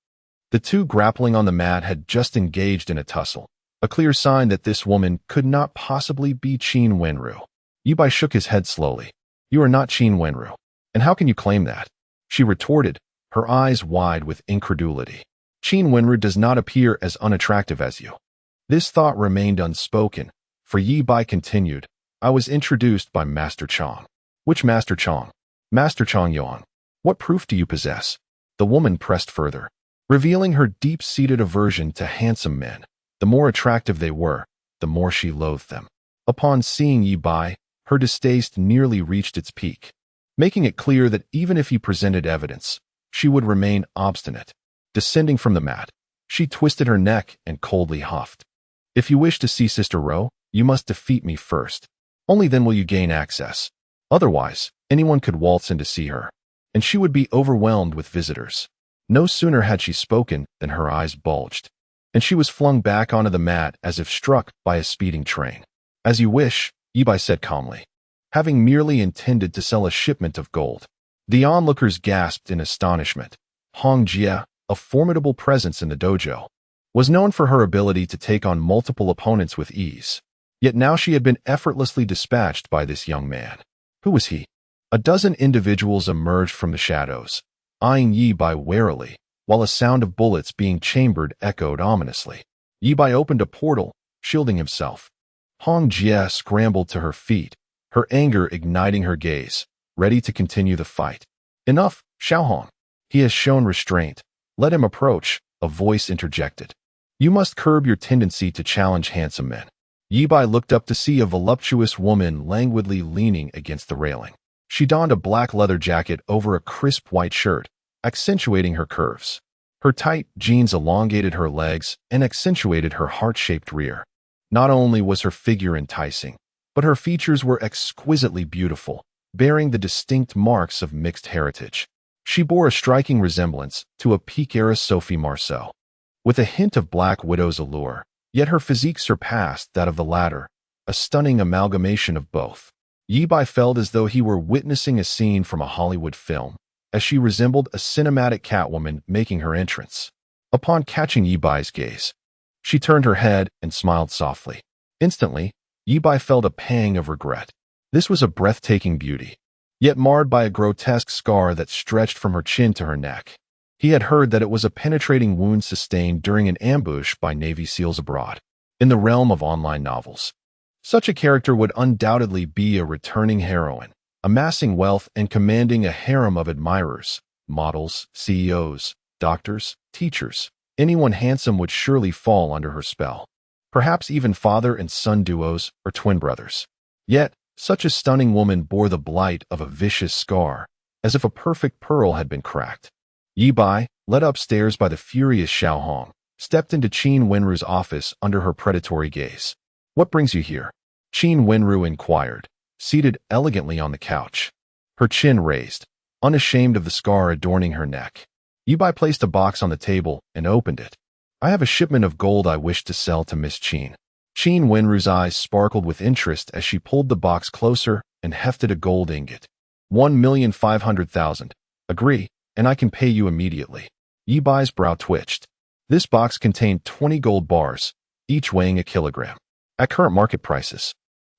The 2 grappling on the mat had just engaged in a tussle, a clear sign that this woman could not possibly be Qin Wenru. Ye Bai shook his head slowly. "You are not Qin Wenru. And how can you claim that?" she retorted, her eyes wide with incredulity. "Qin Wenru does not appear as unattractive as you." This thought remained unspoken, for Ye Bai continued, "I was introduced by Master Chong." "Which Master Chong?" "Master Chong Yuan." "What proof do you possess?" The woman pressed further, revealing her deep-seated aversion to handsome men. The more attractive they were, the more she loathed them. Upon seeing Ye Bai, her distaste nearly reached its peak, making it clear that even if he presented evidence, she would remain obstinate. Descending from the mat, she twisted her neck and coldly huffed. "If you wish to see Sister Ro, you must defeat me first. Only then will you gain access. Otherwise, anyone could waltz in to see her, and she would be overwhelmed with visitors." No sooner had she spoken than her eyes bulged, and she was flung back onto the mat as if struck by a speeding train. "As you wish," Ye Bai said calmly, having merely intended to sell a shipment of gold. The onlookers gasped in astonishment. Hong Jia, a formidable presence in the dojo, was known for her ability to take on multiple opponents with ease. Yet now she had been effortlessly dispatched by this young man. Who was he? A dozen individuals emerged from the shadows, eyeing Ye Bai warily, while a sound of bullets being chambered echoed ominously. Ye Bai opened a portal, shielding himself. Hong Jia scrambled to her feet, her anger igniting her gaze, ready to continue the fight. "Enough, Xiaohong. He has shown restraint. Let him approach," a voice interjected. "You must curb your tendency to challenge handsome men." Ye Bai looked up to see a voluptuous woman languidly leaning against the railing. She donned a black leather jacket over a crisp white shirt, accentuating her curves. Her tight jeans elongated her legs and accentuated her heart-shaped rear. Not only was her figure enticing, but her features were exquisitely beautiful, bearing the distinct marks of mixed heritage. She bore a striking resemblance to a peak-era Sophie Marceau, with a hint of Black Widow's allure, yet her physique surpassed that of the latter, a stunning amalgamation of both. Ye Bai felt as though he were witnessing a scene from a Hollywood film, as she resembled a cinematic Catwoman making her entrance. Upon catching Ye Bai's gaze, she turned her head and smiled softly. Instantly, Ye Bai felt a pang of regret. This was a breathtaking beauty, yet marred by a grotesque scar that stretched from her chin to her neck. He had heard that it was a penetrating wound sustained during an ambush by Navy SEALs abroad. In the realm of online novels, such a character would undoubtedly be a returning heroine, amassing wealth and commanding a harem of admirers, models, CEOs, doctors, teachers. Anyone handsome would surely fall under her spell. Perhaps even father and son duos or twin brothers. Yet, such a stunning woman bore the blight of a vicious scar, as if a perfect pearl had been cracked. Ye Bai, led upstairs by the furious Xiao Hong, stepped into Qin Wenru's office under her predatory gaze. "What brings you here?" Qin Wenru inquired, seated elegantly on the couch, her chin raised, unashamed of the scar adorning her neck. Ye Bai placed a box on the table and opened it. "I have a shipment of gold I wish to sell to Miss Qin." Qin Wenru's eyes sparkled with interest as she pulled the box closer and hefted a gold ingot. 1,500,000. "Agree, and I can pay you immediately." Ye Bai's brow twitched. This box contained 20 gold bars, each weighing a kilogram. At current market prices,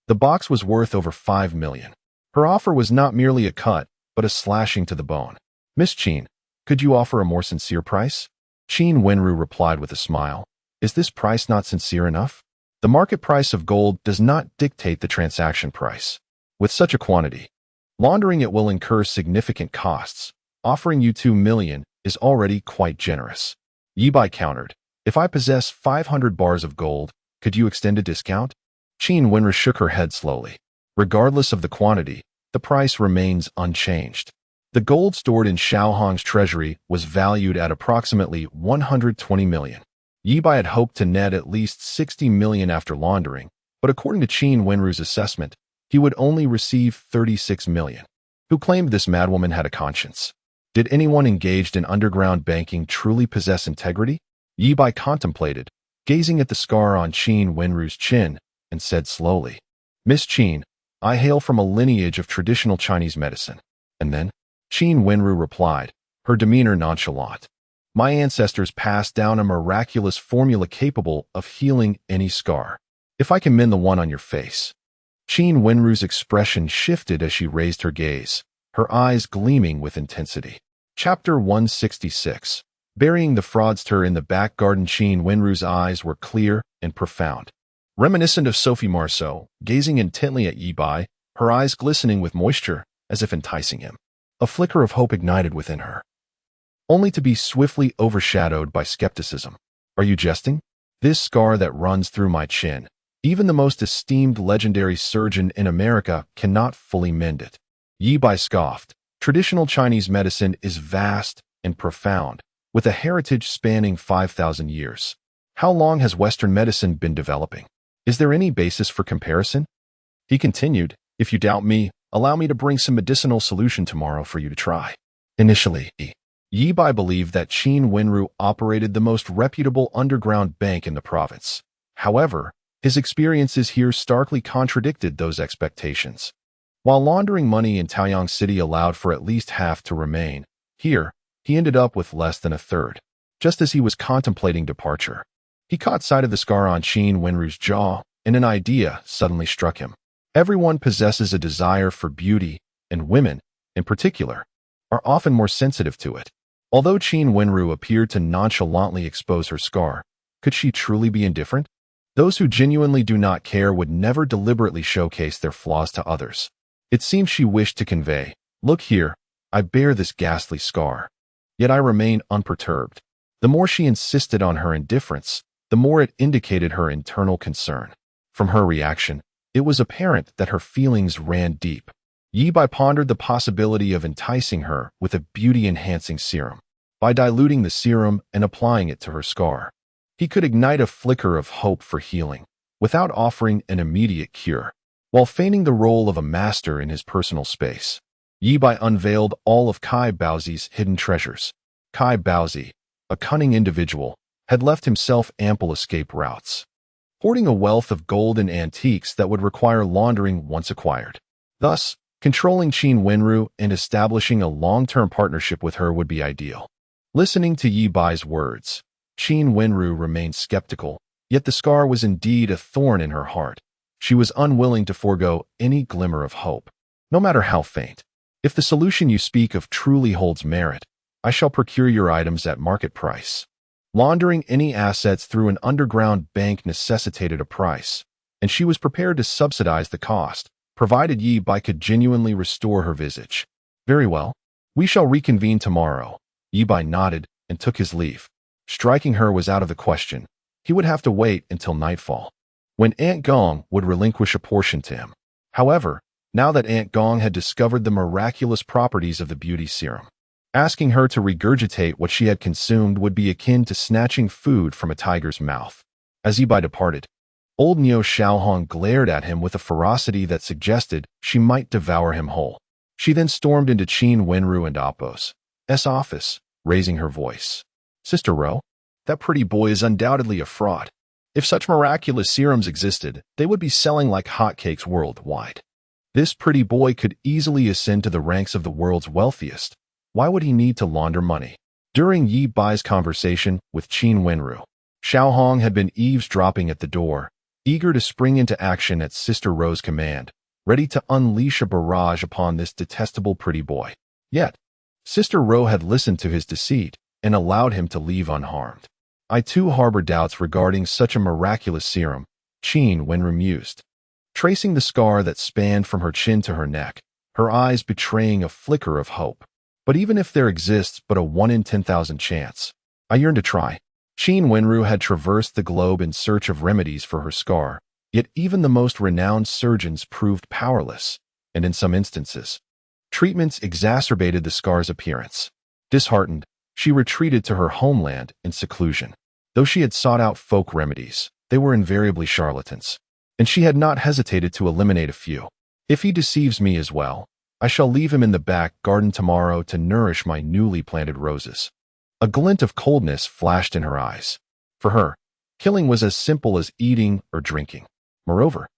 the box was worth over 5 million. Her offer was not merely a cut, but a slashing to the bone. "Miss Qin, could you offer a more sincere price?" Qin Wenru replied with a smile. "Is this price not sincere enough? The market price of gold does not dictate the transaction price. With such a quantity, laundering it will incur significant costs. Offering you 2 million is already quite generous." Ye Bai countered, "If I possess 500 bars of gold, could you extend a discount?" Qin Wenru shook her head slowly. Regardless of the quantity, the price remains unchanged. The gold stored in Xiao Hong's treasury was valued at approximately 120 million. Ye Bai had hoped to net at least 60 million after laundering, but according to Qin Wenru's assessment, he would only receive 36 million. Who claimed this madwoman had a conscience? Did anyone engaged in underground banking truly possess integrity? Ye Bai contemplated, gazing at the scar on Qin Wenru's chin, and said slowly, "Miss Qin, I hail from a lineage of traditional Chinese medicine." And then, Qin Wenru replied, her demeanor nonchalant, "My ancestors passed down a miraculous formula capable of healing any scar. If I can mend the one on your face." Qin Wenru's expression shifted as she raised her gaze, her eyes gleaming with intensity. Chapter 166. Burying the fraudster in the back garden. Qin Wenru's eyes were clear and profound. Reminiscent of Sophie Marceau, gazing intently at Ye Bai, her eyes glistening with moisture, as if enticing him. A flicker of hope ignited within her, only to be swiftly overshadowed by skepticism. "Are you jesting? This scar that runs through my chin, even the most esteemed legendary surgeon in America cannot fully mend it." Ye Bai scoffed. Traditional Chinese medicine is vast and profound, with a heritage spanning 5,000 years. How long has Western medicine been developing? Is there any basis for comparison? He continued, "If you doubt me, allow me to bring some medicinal solution tomorrow for you to try." Initially, Ye Bai believed that Qin Wenru operated the most reputable underground bank in the province. However, his experiences here starkly contradicted those expectations. While laundering money in Taoyang City allowed for at least half to remain, here, he ended up with less than a third. Just as he was contemplating departure, he caught sight of the scar on Qin Wenru's jaw, and an idea suddenly struck him. Everyone possesses a desire for beauty, and women, in particular, are often more sensitive to it. Although Qin Wenru appeared to nonchalantly expose her scar, could she truly be indifferent? Those who genuinely do not care would never deliberately showcase their flaws to others. It seemed she wished to convey, "Look here, I bear this ghastly scar, yet I remain unperturbed." The more she insisted on her indifference, the more it indicated her internal concern. From her reaction, it was apparent that her feelings ran deep. Ye Bai pondered the possibility of enticing her with a beauty-enhancing serum. by diluting the serum and applying it to her scar. He could ignite a flicker of hope for healing, without offering an immediate cure. While feigning the role of a master in his personal space, Ye Bai unveiled all of Kai Baozi's hidden treasures. Kai Baozi, a cunning individual, had left himself ample escape routes, hoarding a wealth of gold and antiques that would require laundering once acquired. Thus, controlling Qin Wenru and establishing a long-term partnership with her would be ideal. Listening to Ye Bai's words, Qin Wenru remained skeptical, yet the scar was indeed a thorn in her heart. She was unwilling to forego any glimmer of hope, no matter how faint. If the solution you speak of truly holds merit, I shall procure your items at market price. Laundering any assets through an underground bank necessitated a price, and she was prepared to subsidize the cost, provided Ye Bai could genuinely restore her visage. Very well. We shall reconvene tomorrow. Ye Bai nodded and took his leave. Striking her was out of the question. He would have to wait until nightfall, when Aunt Gong would relinquish a portion to him. However, now that Aunt Gong had discovered the miraculous properties of the beauty serum, asking her to regurgitate what she had consumed would be akin to snatching food from a tiger's mouth. As Ye Bai departed, old Niu Xiaohong glared at him with a ferocity that suggested she might devour him whole. She then stormed into Qin Wenru and Appo's office, raising her voice. Sister Ro, that pretty boy is undoubtedly a fraud. If such miraculous serums existed, they would be selling like hotcakes worldwide. This pretty boy could easily ascend to the ranks of the world's wealthiest. Why would he need to launder money? During Ye Bai's conversation with Qin Wenru, Xiaohong had been eavesdropping at the door, eager to spring into action at Sister Ro's command, ready to unleash a barrage upon this detestable pretty boy. Yet, Sister Ro had listened to his deceit and allowed him to leave unharmed. I too harbor doubts regarding such a miraculous serum, Qin Wenru mused, tracing the scar that spanned from her chin to her neck, her eyes betraying a flicker of hope. But even if there exists but a 1 in 10,000 chance, I yearn to try. Qin Wenru had traversed the globe in search of remedies for her scar, yet even the most renowned surgeons proved powerless, and in some instances, treatments exacerbated the scar's appearance. Disheartened, she retreated to her homeland in seclusion. Though she had sought out folk remedies, they were invariably charlatans, and she had not hesitated to eliminate a few. If he deceives me as well, I shall leave him in the back garden tomorrow to nourish my newly planted roses. A glint of coldness flashed in her eyes. For her, killing was as simple as eating or drinking. Moreover,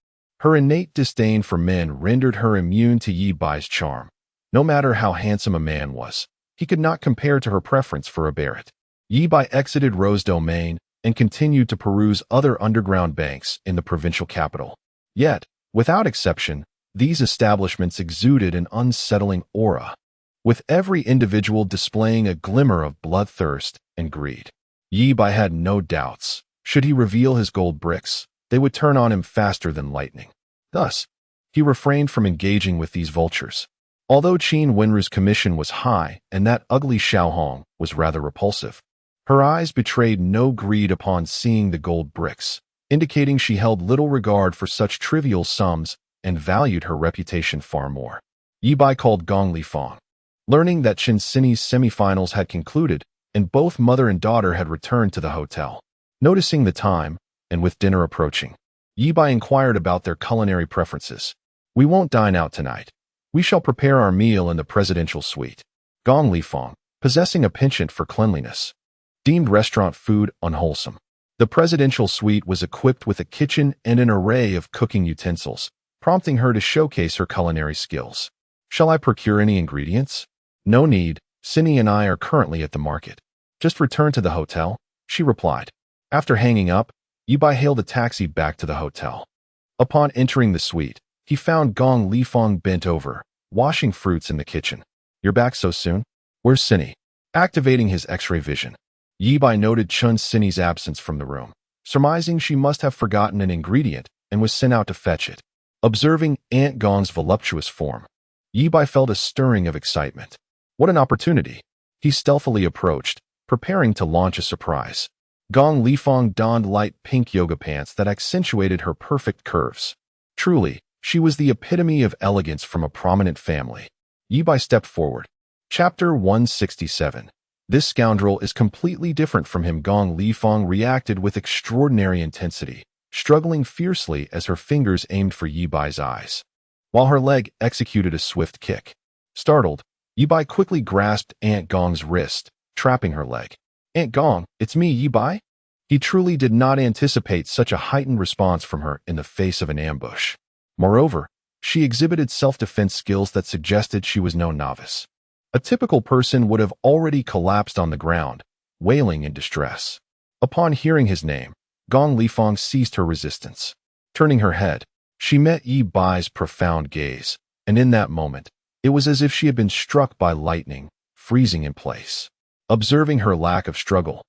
her innate disdain for men rendered her immune to Ye Bai's charm. No matter how handsome a man was, he could not compare to her preference for a Barrett. Ye Bai exited Ro's domain and continued to peruse other underground banks in the provincial capital. Yet, without exception, these establishments exuded an unsettling aura, with every individual displaying a glimmer of bloodthirst and greed. Ye Bai had no doubts. Should he reveal his gold bricks, they would turn on him faster than lightning. Thus, he refrained from engaging with these vultures. Although Qin Wenru's commission was high and that ugly Xiaohong was rather repulsive, her eyes betrayed no greed upon seeing the gold bricks, indicating she held little regard for such trivial sums and valued her reputation far more. Ye Bai called Gong Lifang. Learning that Chen Sini's semifinals had concluded and both mother and daughter had returned to the hotel. Noticing the time, and with dinner approaching, Ye Bai inquired about their culinary preferences. We won't dine out tonight. We shall prepare our meal in the presidential suite. Gong Lifang, possessing a penchant for cleanliness, deemed restaurant food unwholesome. The presidential suite was equipped with a kitchen and an array of cooking utensils, prompting her to showcase her culinary skills. Shall I procure any ingredients? No need. Sini and I are currently at the market. Just return to the hotel, she replied. After hanging up, Ye Bai hailed a taxi back to the hotel. Upon entering the suite, he found Gong Lifang bent over, washing fruits in the kitchen. You're back so soon? Where's Sini? Activating his X-ray vision, Ye Bai noted Chun Sini's absence from the room, surmising she must have forgotten an ingredient and was sent out to fetch it. Observing Aunt Gong's voluptuous form, Ye Bai felt a stirring of excitement. What an opportunity! He stealthily approached, preparing to launch a surprise. Gong Lifang donned light pink yoga pants that accentuated her perfect curves. Truly, she was the epitome of elegance from a prominent family. Ye Bai stepped forward. Chapter 167. This scoundrel is completely different from him. Gong Lifang reacted with extraordinary intensity, struggling fiercely as her fingers aimed for Ye Bai's eyes, while her leg executed a swift kick. Startled, Ye Bai quickly grasped Aunt Gong's wrist, trapping her leg. "Aunt Gong, it's me, Ye Bai." He truly did not anticipate such a heightened response from her in the face of an ambush. Moreover, she exhibited self-defense skills that suggested she was no novice. A typical person would have already collapsed on the ground, wailing in distress. Upon hearing his name, Gong Lifang ceased her resistance. Turning her head, she met Ye Bai's profound gaze, and in that moment, it was as if she had been struck by lightning, freezing in place. Observing her lack of struggle,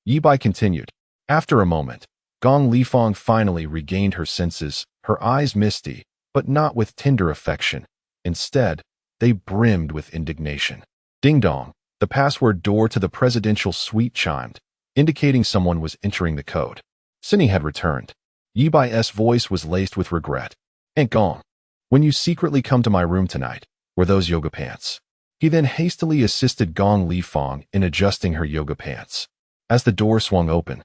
Ye Bai continued. After a moment, Gong Lifang finally regained her senses, her eyes misty, but not with tender affection. Instead, they brimmed with indignation. Ding-dong, the password door to the presidential suite chimed, indicating someone was entering the code. Cindy had returned. Ye Bai's voice was laced with regret. "Aunt Gong, when you secretly come to my room tonight, were those yoga pants?" He then hastily assisted Gong Lifang in adjusting her yoga pants. As the door swung open,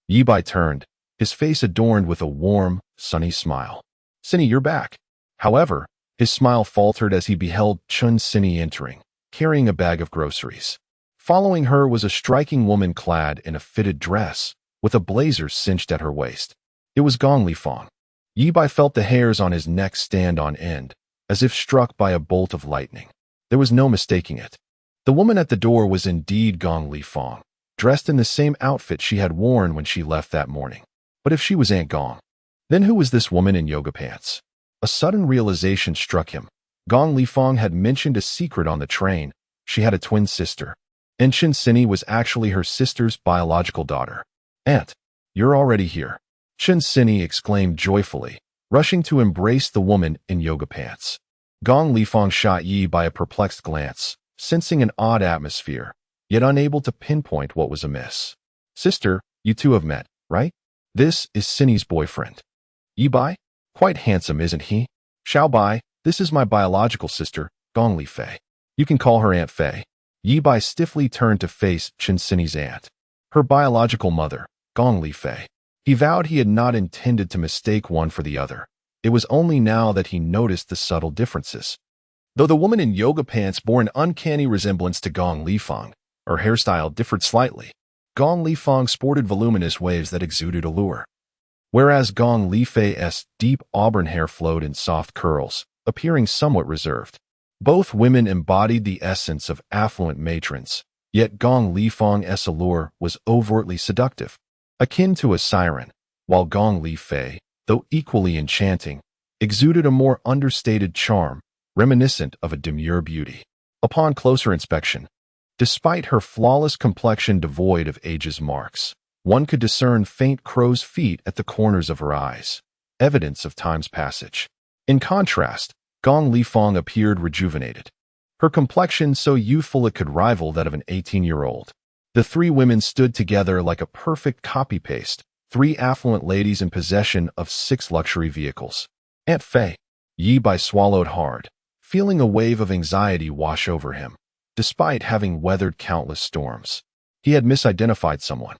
Ye Bai turned, his face adorned with a warm, sunny smile. "Cindy, you're back." However, his smile faltered as he beheld Chun Cindy entering, carrying a bag of groceries. Following her was a striking woman clad in a fitted dress, with a blazer cinched at her waist. It was Gong Lifang. Ye Bai felt the hairs on his neck stand on end, as if struck by a bolt of lightning. There was no mistaking it. The woman at the door was indeed Gong Lifang, dressed in the same outfit she had worn when she left that morning. But if she was Aunt Gong, then who was this woman in yoga pants? A sudden realization struck him. Gong Lifang had mentioned a secret on the train. She had a twin sister, and Chun Cindy was actually her sister's biological daughter. "Aunt, you're already here," Chun Cindy exclaimed joyfully, rushing to embrace the woman in yoga pants. Gong Lifang shot Ye Bai a perplexed glance, sensing an odd atmosphere, yet unable to pinpoint what was amiss. "Sister, you two have met, right? This is Cindy's boyfriend. Ye Bai? Quite handsome, isn't he? Xiao Bai, this is my biological sister, Gong Li Fei. You can call her Aunt Fei." Ye Bai stiffly turned to face Chun Cindy's aunt, her biological mother, Gong Li Fei. He vowed he had not intended to mistake one for the other. It was only now that he noticed the subtle differences. Though the woman in yoga pants bore an uncanny resemblance to Gong Lifang, her hairstyle differed slightly. Gong Lifang sported voluminous waves that exuded allure, whereas Gong Li Fei's deep auburn hair flowed in soft curls, appearing somewhat reserved. Both women embodied the essence of affluent matrons, yet Gong Lifang's allure was overtly seductive, akin to a siren, while Gong Li Fei, though equally enchanting, exuded a more understated charm, reminiscent of a demure beauty. Upon closer inspection, despite her flawless complexion devoid of age's marks, one could discern faint crow's feet at the corners of her eyes, evidence of time's passage. In contrast, Gong Lifang appeared rejuvenated, her complexion so youthful it could rival that of an 18-year-old. The three women stood together like a perfect copy-paste, three affluent ladies in possession of 6 luxury vehicles. "Aunt Fei." Ye Bai swallowed hard, feeling a wave of anxiety wash over him. Despite having weathered countless storms, he had misidentified someone.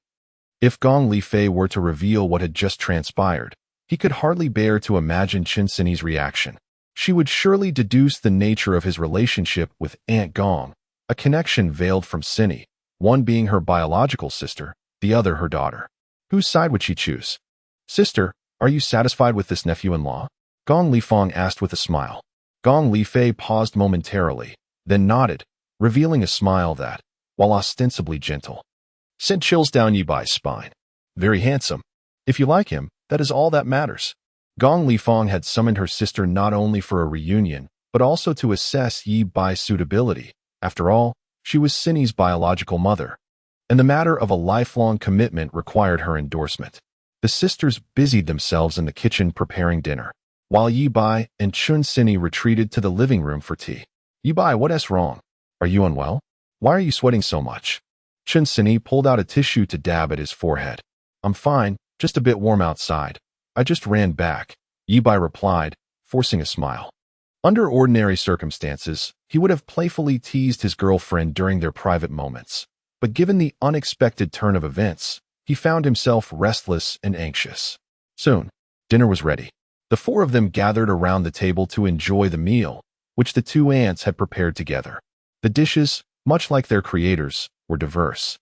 If Gong Li Fei were to reveal what had just transpired, he could hardly bear to imagine Chun Cindy's reaction. She would surely deduce the nature of his relationship with Aunt Gong, a connection veiled from Cindy, one being her biological sister, the other her daughter. Whose side would she choose? "Sister, are you satisfied with this nephew-in-law?" Gong Lifang asked with a smile. Gong Li Fei paused momentarily, then nodded, revealing a smile that, while ostensibly gentle, sent chills down Ye Bai's spine. "Very handsome. If you like him, that is all that matters." Gong Lifang had summoned her sister not only for a reunion, but also to assess Ye Bai's suitability. After all, she was Cindy's biological mother, and the matter of a lifelong commitment required her endorsement. The sisters busied themselves in the kitchen preparing dinner, while Ye Bai and Chun Cindy retreated to the living room for tea. "Ye Bai, what's wrong? Are you unwell? Why are you sweating so much?" Chun Cindy pulled out a tissue to dab at his forehead. "I'm fine, just a bit warm outside. I just ran back," Ye Bai replied, forcing a smile. Under ordinary circumstances, he would have playfully teased his girlfriend during their private moments. but given the unexpected turn of events, he found himself restless and anxious. Soon, dinner was ready. The four of them gathered around the table to enjoy the meal, which the two aunts had prepared together. The dishes, much like their creators, were diverse,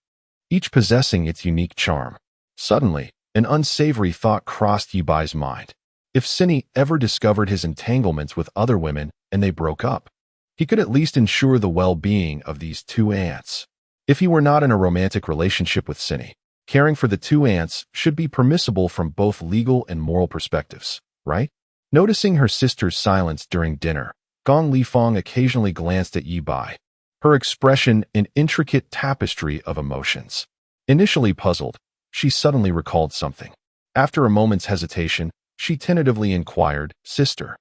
each possessing its unique charm. Suddenly, an unsavory thought crossed Ye Bai's mind. If Cinny ever discovered his entanglements with other women and they broke up, he could at least ensure the well-being of these two aunts. If he were not in a romantic relationship with Cinny, caring for the two aunts should be permissible from both legal and moral perspectives, right? Noticing her sister's silence during dinner, Gong Lifang occasionally glanced at Ye Bai, her expression an intricate tapestry of emotions. Initially puzzled, she suddenly recalled something. After a moment's hesitation, she tentatively inquired, "Sister,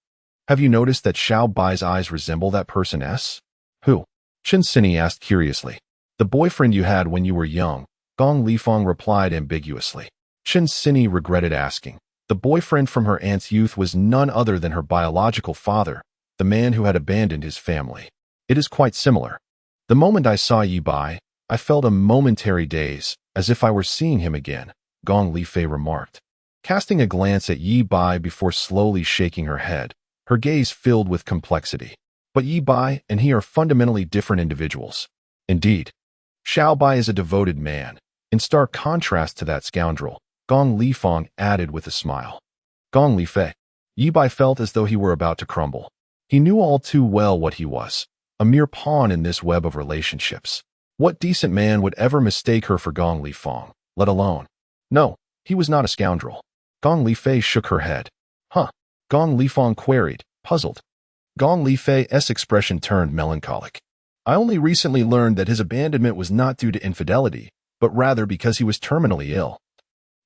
have you noticed that Xiao Bai's eyes resemble that person's?" "Who?" Chen Cinny asked curiously. "The boyfriend you had when you were young," Gong Lifang replied ambiguously. Chen Cinny regretted asking. The boyfriend from her aunt's youth was none other than her biological father, the man who had abandoned his family. "It is quite similar. The moment I saw Ye Bai, I felt a momentary daze, as if I were seeing him again," Gong Lifei remarked. Casting a glance at Ye Bai before slowly shaking her head, her gaze filled with complexity. "But Ye Bai and he are fundamentally different individuals." "Indeed. Xiao Bai is a devoted man, in stark contrast to that scoundrel," Gong Lifang added with a smile. Gong Lifei. Ye Bai felt as though he were about to crumble. He knew all too well what he was, a mere pawn in this web of relationships. What decent man would ever mistake her for Gong Lifang, let alone? No, he was not a scoundrel. Gong Lifei shook her head. "Huh?" Gong Lifang queried, puzzled. Gong Lifei's expression turned melancholic. "I only recently learned that his abandonment was not due to infidelity, but rather because he was terminally ill,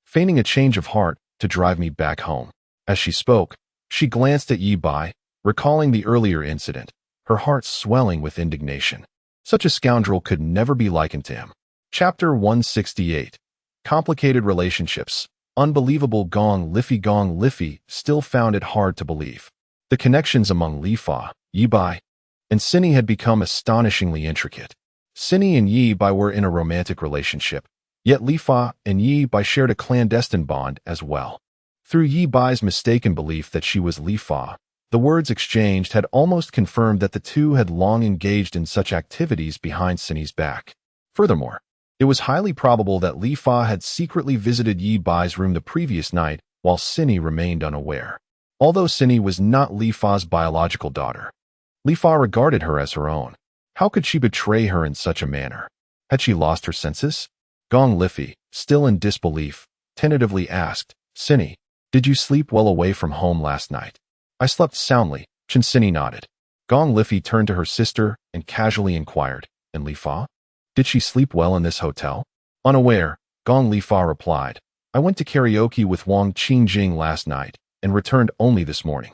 feigning a change of heart to drive me back home." As she spoke, she glanced at Ye Bai, recalling the earlier incident, her heart swelling with indignation. Such a scoundrel could never be likened to him. Chapter 168. Complicated Relationships. Unbelievable. Gong Lifei still found it hard to believe. The connections among Lifa, Ye Bai, and Cinny had become astonishingly intricate. Cinny and Ye Bai were in a romantic relationship, yet Lifa and Ye Bai shared a clandestine bond as well. Through Ye Bai's mistaken belief that she was Lifa, the words exchanged had almost confirmed that the two had long engaged in such activities behind Cinny's back. Furthermore, it was highly probable that Lifa had secretly visited Ye Bai's room the previous night while Cinny remained unaware. Although Cinny was not Lifa's biological daughter, Lifa regarded her as her own. How could she betray her in such a manner? Had she lost her senses? Gong Lifei, still in disbelief, tentatively asked, "Cinny, did you sleep well away from home last night?" "I slept soundly," Chen Cinny nodded. Gong Lifei turned to her sister and casually inquired, "And Lifa? Did she sleep well in this hotel?" Unaware, Gong Lifa replied, "I went to karaoke with Wang Qingjing last night and returned only this morning."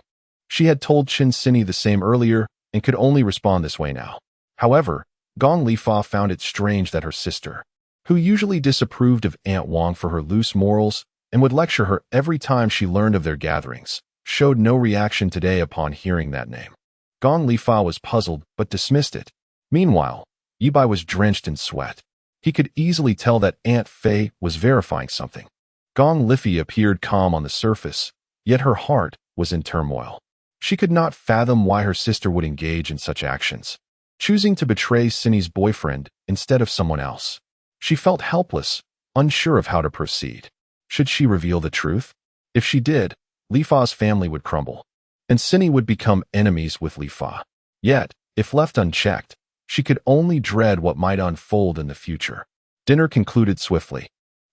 She had told Chen Cinny the same earlier and could only respond this way now. However, Gong Lifa found it strange that her sister, who usually disapproved of Aunt Wang for her loose morals and would lecture her every time she learned of their gatherings, showed no reaction today upon hearing that name. Gong Lifa was puzzled but dismissed it. Meanwhile, Ye Bai was drenched in sweat. He could easily tell that Aunt Fei was verifying something. Gong Lifei appeared calm on the surface, yet her heart was in turmoil. She could not fathom why her sister would engage in such actions, choosing to betray Cinny's boyfriend instead of someone else. She felt helpless, unsure of how to proceed. Should she reveal the truth? If she did, Lifa's family would crumble, and Cinny would become enemies with Lifa. Yet, if left unchecked, she could only dread what might unfold in the future. Dinner concluded swiftly.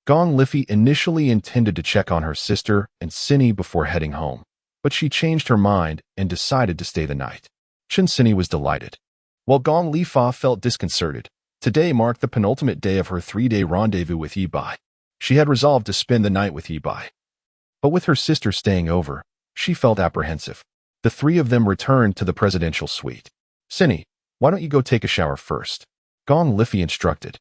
Gong Lifei initially intended to check on her sister and Cinny before heading home, but she changed her mind and decided to stay the night. Chen Cinny was delighted, while Gong Lifa felt disconcerted. Today marked the penultimate day of her 3-day rendezvous with Ye Bai. She had resolved to spend the night with Ye Bai, but with her sister staying over, she felt apprehensive. The three of them returned to the presidential suite. "Cinny, why don't you go take a shower first?" Gong Lifei instructed.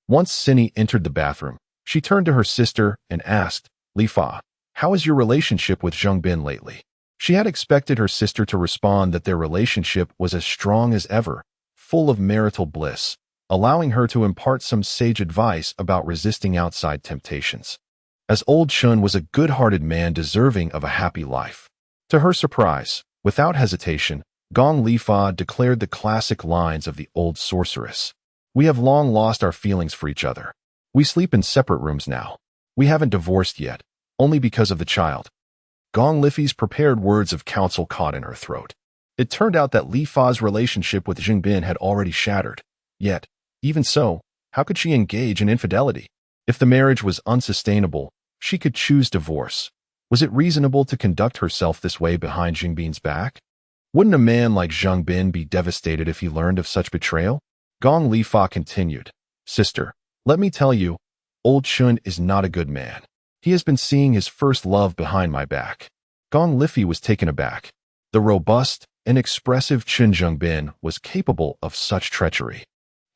Once Cinny entered the bathroom, she turned to her sister and asked, "Lifa, how is your relationship with Zheng Bin lately?" She had expected her sister to respond that their relationship was as strong as ever, full of marital bliss, allowing her to impart some sage advice about resisting outside temptations. As old Shun was a good-hearted man deserving of a happy life. To her surprise, without hesitation, Gong Li Fa declared the classic lines of the old sorceress. We have long lost our feelings for each other. We sleep in separate rooms now. We haven't divorced yet, only because of the child. Gong Lifi's prepared words of counsel caught in her throat. It turned out that Li Fa's relationship with Jingbin had already shattered. Yet, even so, how could she engage in infidelity? If the marriage was unsustainable, she could choose divorce. Was it reasonable to conduct herself this way behind Jingbin's back? Wouldn't a man like Zhang Bin be devastated if he learned of such betrayal? Gong Li Fa continued, Sister, let me tell you, old Shun is not a good man. He has been seeing his first love behind my back. Gong Lifi was taken aback. The robust and expressive Chen Zhengbin was capable of such treachery.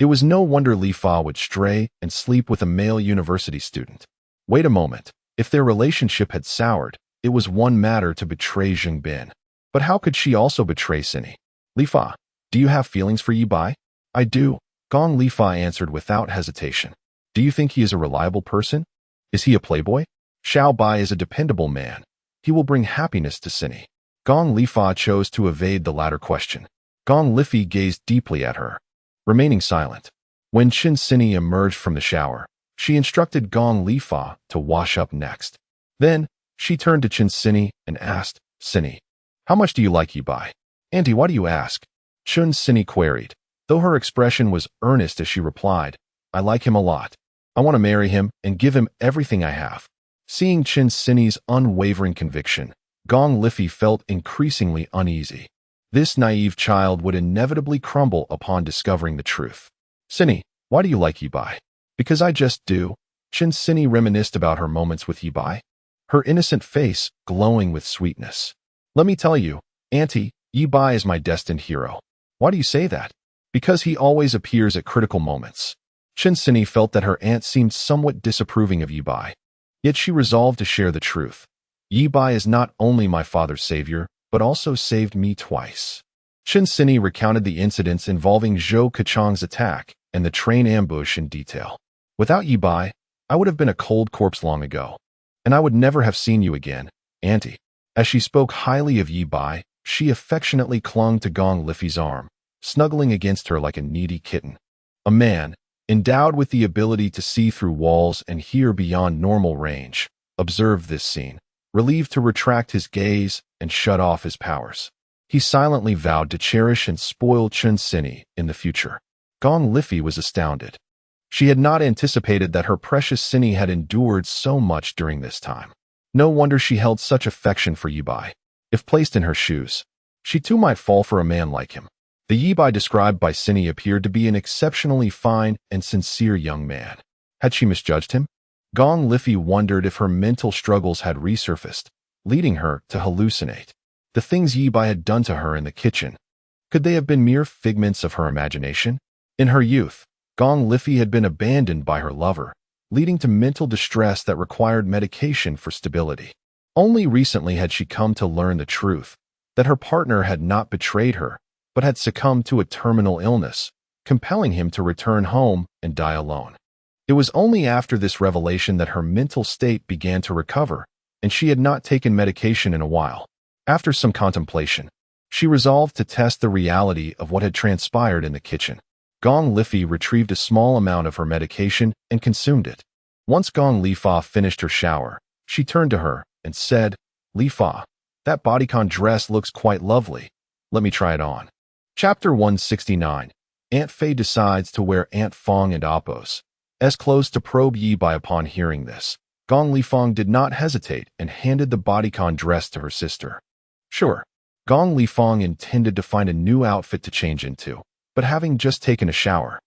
It was no wonder Li Fa would stray and sleep with a male university student. Wait a moment. If their relationship had soured, it was one matter to betray Zhengbin. But how could she also betray Cinny? Li Fa, do you have feelings for Ye Bai? I do, Gong Li Fa answered without hesitation. Do you think he is a reliable person? Is he a playboy? Xiao Bai is a dependable man. He will bring happiness to Cinny. Gong Li Fa chose to evade the latter question. Gong Lifi gazed deeply at her, remaining silent. When Chin Cinny emerged from the shower, she instructed Gong Li Fa to wash up next. Then, she turned to Chin Cinny and asked, Cinny, how much do you like Ye Bai? Auntie, why do you ask? Chun Cinny queried, though her expression was earnest as she replied, I like him a lot. I want to marry him and give him everything I have. Seeing Chin Cinny's unwavering conviction, Gong Lifi felt increasingly uneasy. This naive child would inevitably crumble upon discovering the truth. Cinny, why do you like Ye Bai? Because I just do. Chin Cinny reminisced about her moments with Ye Bai, her innocent face glowing with sweetness. Let me tell you, Auntie, Ye Bai is my destined hero. Why do you say that? Because he always appears at critical moments. Chin Cinny felt that her aunt seemed somewhat disapproving of Ye Bai. Yet she resolved to share the truth. Ye Bai is not only my father's savior, but also saved me twice. Chin Cinny recounted the incidents involving Zhou Kachang's attack and the train ambush in detail. Without Ye Bai, I would have been a cold corpse long ago. And I would never have seen you again, Auntie. As she spoke highly of Ye Bai, she affectionately clung to Gong Lifi's arm, snuggling against her like a needy kitten. A man, endowed with the ability to see through walls and hear beyond normal range, observed this scene, relieved to retract his gaze and shut off his powers. He silently vowed to cherish and spoil Chun Cinny in the future. Gong Lifi was astounded. She had not anticipated that her precious Cinny had endured so much during this time. No wonder she held such affection for Ye Bai. If placed in her shoes, she too might fall for a man like him. The Ye Bai described by Cinny appeared to be an exceptionally fine and sincere young man. Had she misjudged him? Gong Lifi wondered if her mental struggles had resurfaced, leading her to hallucinate. The things Ye Bai had done to her in the kitchen, could they have been mere figments of her imagination? In her youth, Gong Lifi had been abandoned by her lover, leading to mental distress that required medication for stability. Only recently had she come to learn the truth, that her partner had not betrayed her, but had succumbed to a terminal illness, compelling him to return home and die alone. It was only after this revelation that her mental state began to recover, and she had not taken medication in a while. After some contemplation, she resolved to test the reality of what had transpired in the kitchen. Gong Lifi retrieved a small amount of her medication and consumed it. Once Gong Li Fa finished her shower, she turned to her and said, Li Fa, that bodycon dress looks quite lovely. Let me try it on. Chapter 169. Aunt Fei decides to wear Aunt Fong and Appo's clothes to probe Ye Bai. Upon hearing this, Gong Li Fong did not hesitate and handed the bodycon dress to her sister. Sure, Gong Li Fong intended to find a new outfit to change into, but having just taken a shower,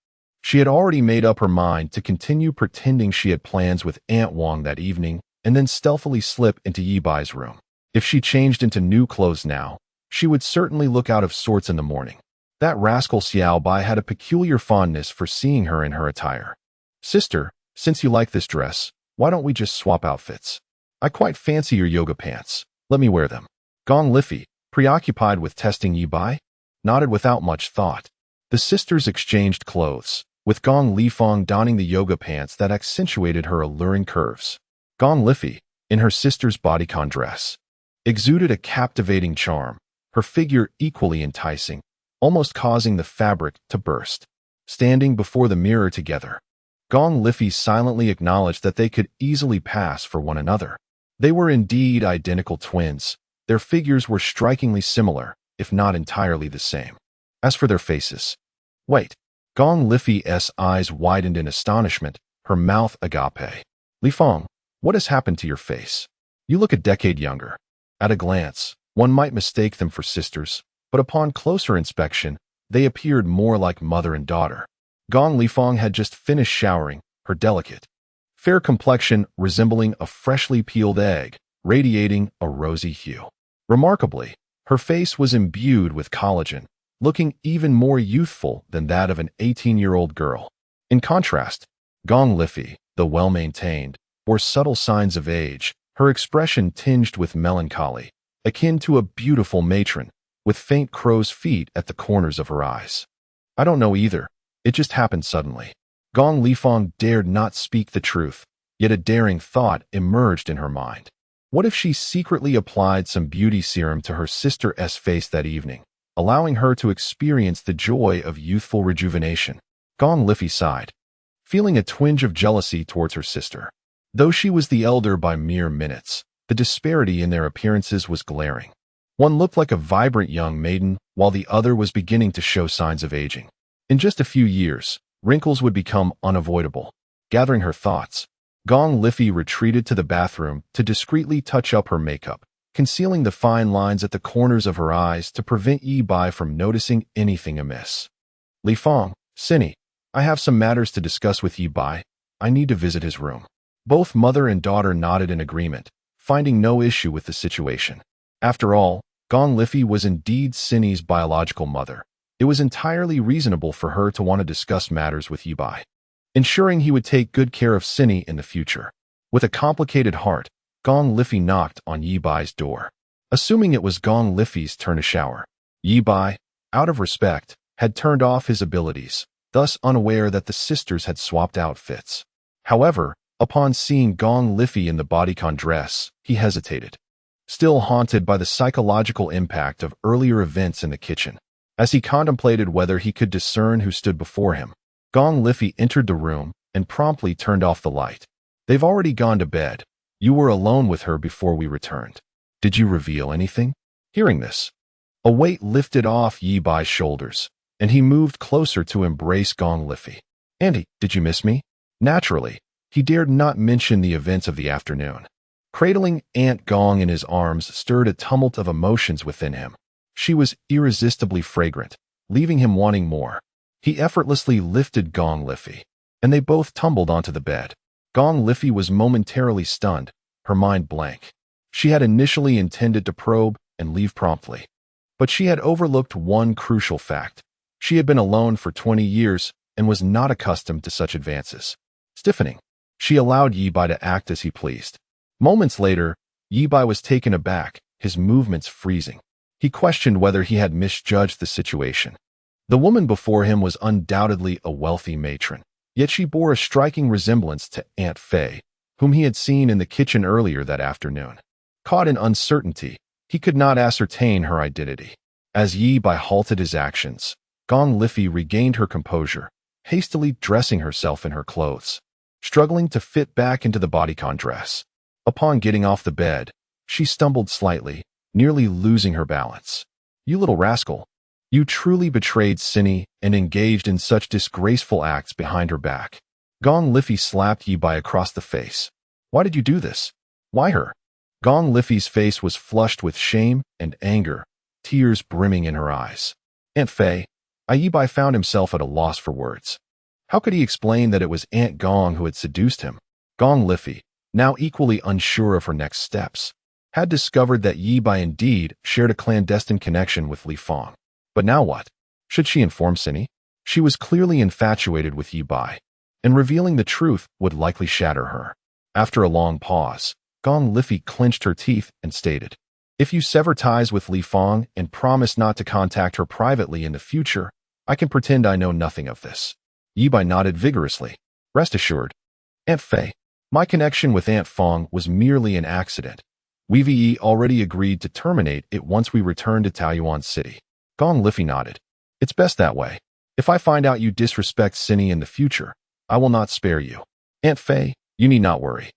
she had already made up her mind to continue pretending she had plans with Aunt Wong that evening and then stealthily slip into Ye Bai's room. If she changed into new clothes now, she would certainly look out of sorts in the morning. That rascal Xiao Bai had a peculiar fondness for seeing her in her attire. Sister, since you like this dress, why don't we just swap outfits? I quite fancy your yoga pants. Let me wear them. Gong Lifi, preoccupied with testing Ye Bai, nodded without much thought. The sisters exchanged clothes, with Gong Lifeng donning the yoga pants that accentuated her alluring curves. Gong Lifei, in her sister's bodycon dress, exuded a captivating charm, her figure equally enticing, almost causing the fabric to burst. Standing before the mirror together, Gong Lifei silently acknowledged that they could easily pass for one another. They were indeed identical twins. Their figures were strikingly similar, if not entirely the same. As for their faces, wait. Gong Lifei's eyes widened in astonishment, her mouth agape. Lifeng, what has happened to your face? You look a decade younger. At a glance, one might mistake them for sisters, but upon closer inspection, they appeared more like mother and daughter. Gong Lifeng had just finished showering, her delicate, fair complexion resembling a freshly peeled egg, radiating a rosy hue. Remarkably, her face was imbued with collagen, looking even more youthful than that of an 18-year-old girl. In contrast, Gong Lifei, though well-maintained, bore subtle signs of age, her expression tinged with melancholy, akin to a beautiful matron, with faint crow's feet at the corners of her eyes. I don't know either. It just happened suddenly. Gong Lifeng dared not speak the truth, yet a daring thought emerged in her mind. What if she secretly applied some beauty serum to her sister's face that evening, allowing her to experience the joy of youthful rejuvenation? Gong Lifei sighed, feeling a twinge of jealousy towards her sister. Though she was the elder by mere minutes, the disparity in their appearances was glaring. One looked like a vibrant young maiden, while the other was beginning to show signs of aging. In just a few years, wrinkles would become unavoidable. Gathering her thoughts, Gong Lifei retreated to the bathroom to discreetly touch up her makeup, concealing the fine lines at the corners of her eyes to prevent Ye Bai from noticing anything amiss. Lifeng, Cinny, I have some matters to discuss with Ye Bai. I need to visit his room. Both mother and daughter nodded in agreement, finding no issue with the situation. After all, Gong Lifei was indeed Cinny's biological mother. It was entirely reasonable for her to want to discuss matters with Ye Bai, ensuring he would take good care of Cinny in the future. With a complicated heart, Gong Lifei knocked on Ye Bai's door. Assuming it was Gong Lifei's turn to shower, Ye Bai, out of respect, had turned off his abilities, thus unaware that the sisters had swapped outfits. However, upon seeing Gong Lifei in the bodycon dress, he hesitated, still haunted by the psychological impact of earlier events in the kitchen. As he contemplated whether he could discern who stood before him, Gong Lifei entered the room and promptly turned off the light. They've already gone to bed. You were alone with her before we returned. Did you reveal anything? Hearing this, a weight lifted off Ye Bai's shoulders, and he moved closer to embrace Gong Lifei. Andy, did you miss me? Naturally, he dared not mention the events of the afternoon. Cradling Aunt Gong in his arms stirred a tumult of emotions within him. She was irresistibly fragrant, leaving him wanting more. He effortlessly lifted Gong Lifei, and they both tumbled onto the bed. Gong Lifei was momentarily stunned, her mind blank. She had initially intended to probe and leave promptly, but she had overlooked one crucial fact. She had been alone for 20 years and was not accustomed to such advances. Stiffening, she allowed Ye Bai to act as he pleased. Moments later, Ye Bai was taken aback, his movements freezing. He questioned whether he had misjudged the situation. The woman before him was undoubtedly a wealthy matron, yet she bore a striking resemblance to Aunt Fei, whom he had seen in the kitchen earlier that afternoon. Caught in uncertainty, he could not ascertain her identity. As Ye Bai halted his actions, Gong Lifei regained her composure, hastily dressing herself in her clothes, struggling to fit back into the bodycon dress. Upon getting off the bed, she stumbled slightly, nearly losing her balance. You little rascal. You truly betrayed Cinny and engaged in such disgraceful acts behind her back. Gong Lifei slapped Ye Bai across the face. Why did you do this? Why her? Gong Lifei's face was flushed with shame and anger, tears brimming in her eyes. Aunt Fei, Ye Bai found himself at a loss for words. How could he explain that it was Aunt Gong who had seduced him? Gong Lifei, now equally unsure of her next steps, had discovered that Ye Bai indeed shared a clandestine connection with Lifeng. But now what? Should she inform Cinny? She was clearly infatuated with Ye Bai, and revealing the truth would likely shatter her. After a long pause, Gong Lifei clenched her teeth and stated, If you sever ties with Lifeng and promise not to contact her privately in the future, I can pretend I know nothing of this. Ye Bai nodded vigorously. Rest assured, Aunt Fei, my connection with Aunt Fong was merely an accident. We've already agreed to terminate it once we return to Taoyuan City. Gong Liffey nodded. It's best that way. If I find out you disrespect Cindy in the future, I will not spare you. Aunt Fei, you need not worry.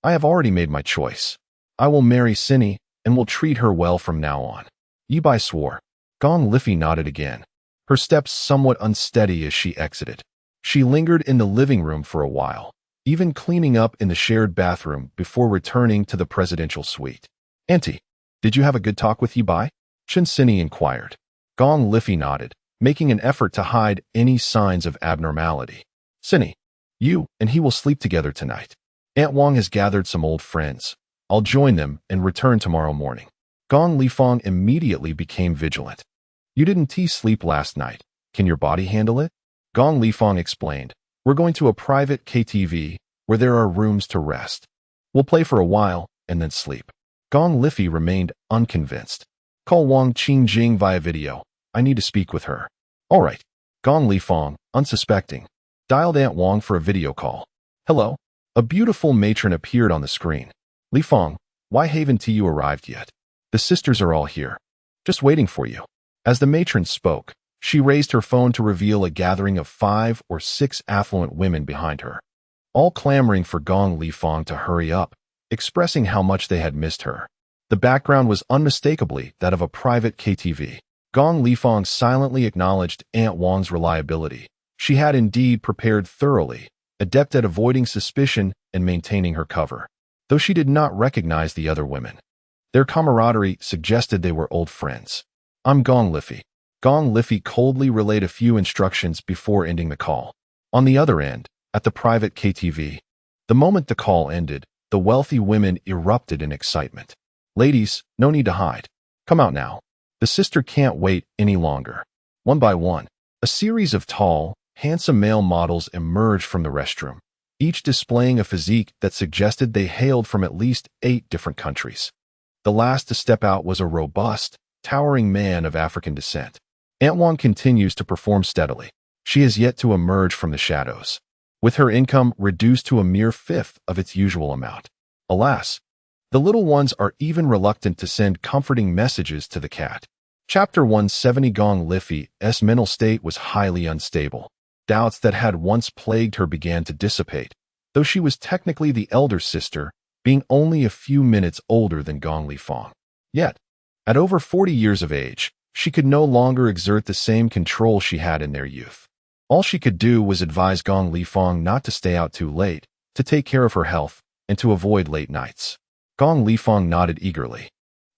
I have already made my choice. I will marry Cindy and will treat her well from now on. Ye Bai swore. Gong Liffey nodded again, her steps somewhat unsteady as she exited. She lingered in the living room for a while, even cleaning up in the shared bathroom before returning to the presidential suite. Auntie, did you have a good talk with Ye Bai? Chen Cindy inquired. Gong Liffey nodded, making an effort to hide any signs of abnormality. Cindy, you and he will sleep together tonight. Aunt Wong has gathered some old friends. I'll join them and return tomorrow morning. Gong Lifeng immediately became vigilant. You didn't sleep last night. Can your body handle it? Gong Lifeng explained. We're going to a private KTV where there are rooms to rest. We'll play for a while and then sleep. Gong Liffey remained unconvinced. Call Wang Qingjing via video. I need to speak with her. All right. Gong Lifeng, unsuspecting, dialed Aunt Wang for a video call. Hello. A beautiful matron appeared on the screen. Lifeng, why haven't you arrived yet? The sisters are all here, just waiting for you. As the matron spoke, she raised her phone to reveal a gathering of 5 or 6 affluent women behind her, all clamoring for Gong Lifeng to hurry up, expressing how much they had missed her. The background was unmistakably that of a private KTV. Gong Lifeng silently acknowledged Aunt Wang's reliability. She had indeed prepared thoroughly, adept at avoiding suspicion and maintaining her cover, though she did not recognize the other women. Their camaraderie suggested they were old friends. I'm Gong Liffey. Gong Liffey coldly relayed a few instructions before ending the call. On the other end, at the private KTV, the moment the call ended, the wealthy women erupted in excitement. Ladies, no need to hide. Come out now. The sister can't wait any longer. One by one, a series of tall, handsome male models emerged from the restroom, each displaying a physique that suggested they hailed from at least 8 different countries. The last to step out was a robust, towering man of African descent. Aunt Wang continues to perform steadily. She has yet to emerge from the shadows, with her income reduced to a mere 1/5 of its usual amount. Alas, the little ones are even reluctant to send comforting messages to the cat. Chapter 170. Gong Liffey's mental state was highly unstable. Doubts that had once plagued her began to dissipate, though she was technically the elder sister, being only a few minutes older than Gong Lifeng. Yet, at over 40 years of age, she could no longer exert the same control she had in their youth. All she could do was advise Gong Lifeng not to stay out too late, to take care of her health, and to avoid late nights. Gong Lifeng nodded eagerly,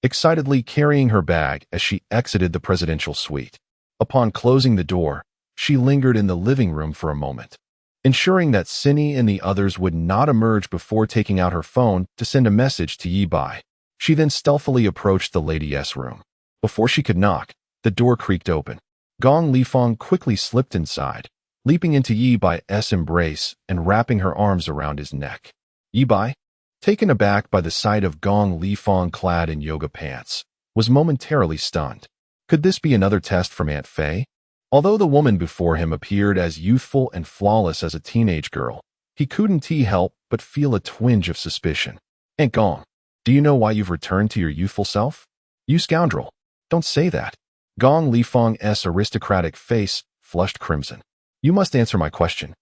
excitedly carrying her bag as she exited the presidential suite. Upon closing the door, she lingered in the living room for a moment, ensuring that Cindy and the others would not emerge before taking out her phone to send a message to Ye Bai. She then stealthily approached the lady's room. Before she could knock, the door creaked open. Gong Lifeng quickly slipped inside, leaping into Ye Bai's embrace and wrapping her arms around his neck. Ye Bai, taken aback by the sight of Gong Lifeng clad in yoga pants, was momentarily stunned. Could this be another test from Aunt Fei? Although the woman before him appeared as youthful and flawless as a teenage girl, he couldn't help but feel a twinge of suspicion. Aunt Gong, do you know why you've returned to your youthful self? You scoundrel. Don't say that. Gong Lifeng's aristocratic face flushed crimson. You must answer my question.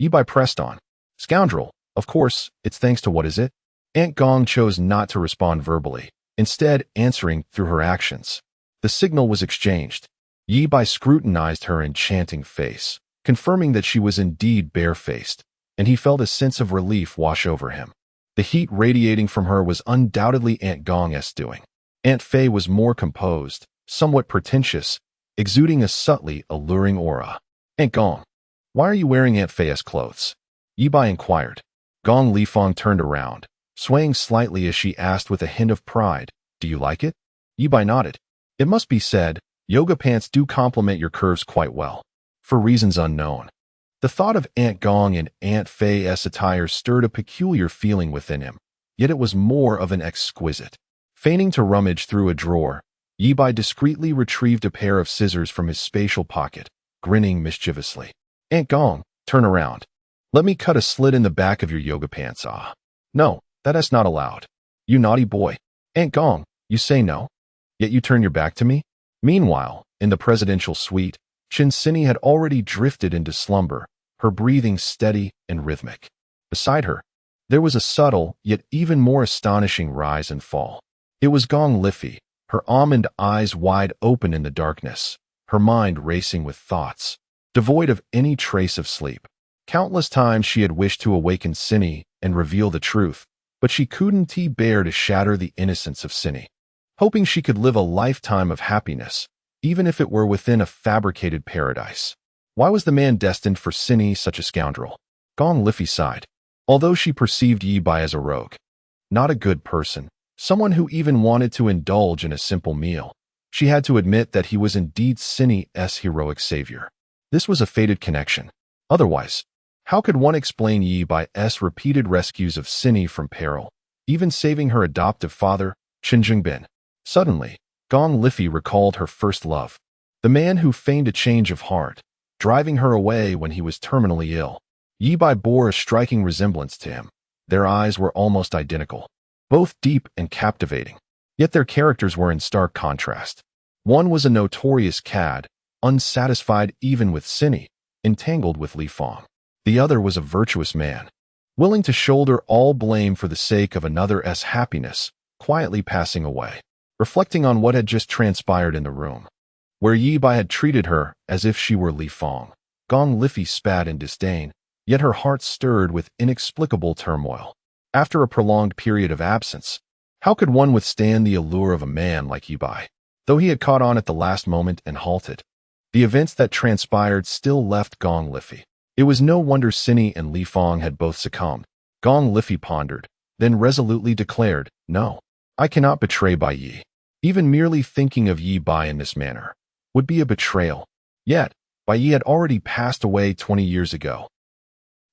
Ye Bai pressed on. Scoundrel, of course, it's thanks to what is it? Aunt Gong chose not to respond verbally, instead answering through her actions. The signal was exchanged. Ye Bai scrutinized her enchanting face, confirming that she was indeed barefaced, and he felt a sense of relief wash over him. The heat radiating from her was undoubtedly Aunt Gong's doing. Aunt Fei was more composed, somewhat pretentious, exuding a subtly alluring aura. Aunt Gong, why are you wearing Aunt Fei's clothes? Ye Bai inquired. Gong Lifeng turned around, swaying slightly as she asked with a hint of pride, Do you like it? Ye Bai nodded. It must be said, yoga pants do complement your curves quite well. For reasons unknown. The thought of Aunt Gong and Aunt Fei's attire stirred a peculiar feeling within him, yet it was more of an exquisite. Feigning to rummage through a drawer, Ye Bai discreetly retrieved a pair of scissors from his spatial pocket, grinning mischievously. Aunt Gong, Turn around. Let me cut a slit in the back of your yoga pants. Ah. No, that is not allowed. You naughty boy. Aunt Gong, you say no? Yet you turn your back to me? Meanwhile, in the presidential suite, Shinzini had already drifted into slumber, her breathing steady and rhythmic. Beside her, there was a subtle, yet even more astonishing rise and fall. It was Gong Liffey, her almond eyes wide open in the darkness, her mind racing with thoughts, devoid of any trace of sleep. Countless times she had wished to awaken Cinny and reveal the truth, but she couldn't bear to shatter the innocence of Cinny. Hoping she could live a lifetime of happiness, even if it were within a fabricated paradise. Why was the man destined for Cinny such a scoundrel? Gong Liffey sighed. Although she perceived Ye Bai as a rogue, not a good person, someone who even wanted to indulge in a simple meal, she had to admit that he was indeed Cinny's heroic savior. This was a fated connection. Otherwise, how could one explain Ye Bai's repeated rescues of Cinny from peril, even saving her adoptive father, Chen Jingbin? Suddenly, Gong Liffey recalled her first love, the man who feigned a change of heart, driving her away when he was terminally ill. Ye Bai bore a striking resemblance to him. Their eyes were almost identical, both deep and captivating, yet their characters were in stark contrast. One was a notorious cad, unsatisfied even with Cinny, entangled with Li Fong. The other was a virtuous man, willing to shoulder all blame for the sake of another's happiness, quietly passing away. Reflecting on what had just transpired in the room, where Ye Bai had treated her as if she were Li Fong, Gong Liffey spat in disdain, yet her heart stirred with inexplicable turmoil. After a prolonged period of absence, how could one withstand the allure of a man like Ye Bai? Though he had caught on at the last moment and halted, the events that transpired still left Gong Liffey. It was no wonder Cinny and Li Fong had both succumbed. Gong Liffey pondered, then resolutely declared, "No, I cannot betray Bai Yi. Even merely thinking of Ye Bai in this manner would be a betrayal. Yet, Bai Yi had already passed away 20 years ago.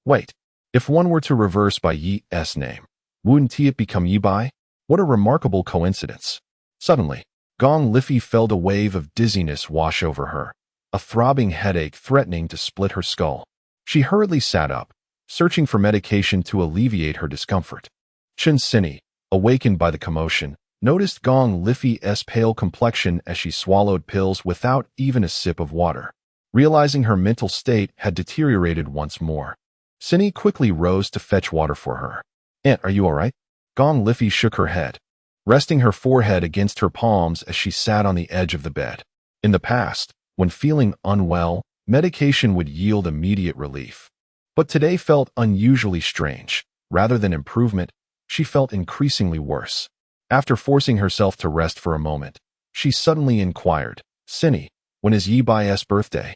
Wait, if one were to reverse Bai Yi's name, wouldn't it become Ye Bai? What a remarkable coincidence." Suddenly, Gong Liffey felt a wave of dizziness wash over her, a throbbing headache threatening to split her skull. She hurriedly sat up, searching for medication to alleviate her discomfort. Chen Cinny, awakened by the commotion, noticed Gong Liffey's pale complexion as she swallowed pills without even a sip of water. Realizing her mental state had deteriorated once more, Cinny quickly rose to fetch water for her. "Aunt, are you all right?" Gong Liffey shook her head, resting her forehead against her palms as she sat on the edge of the bed. In the past, when feeling unwell, medication would yield immediate relief. But today felt unusually strange. Rather than improvement, she felt increasingly worse. After forcing herself to rest for a moment, she suddenly inquired, "Cinny, when is Ye Bai's birthday?"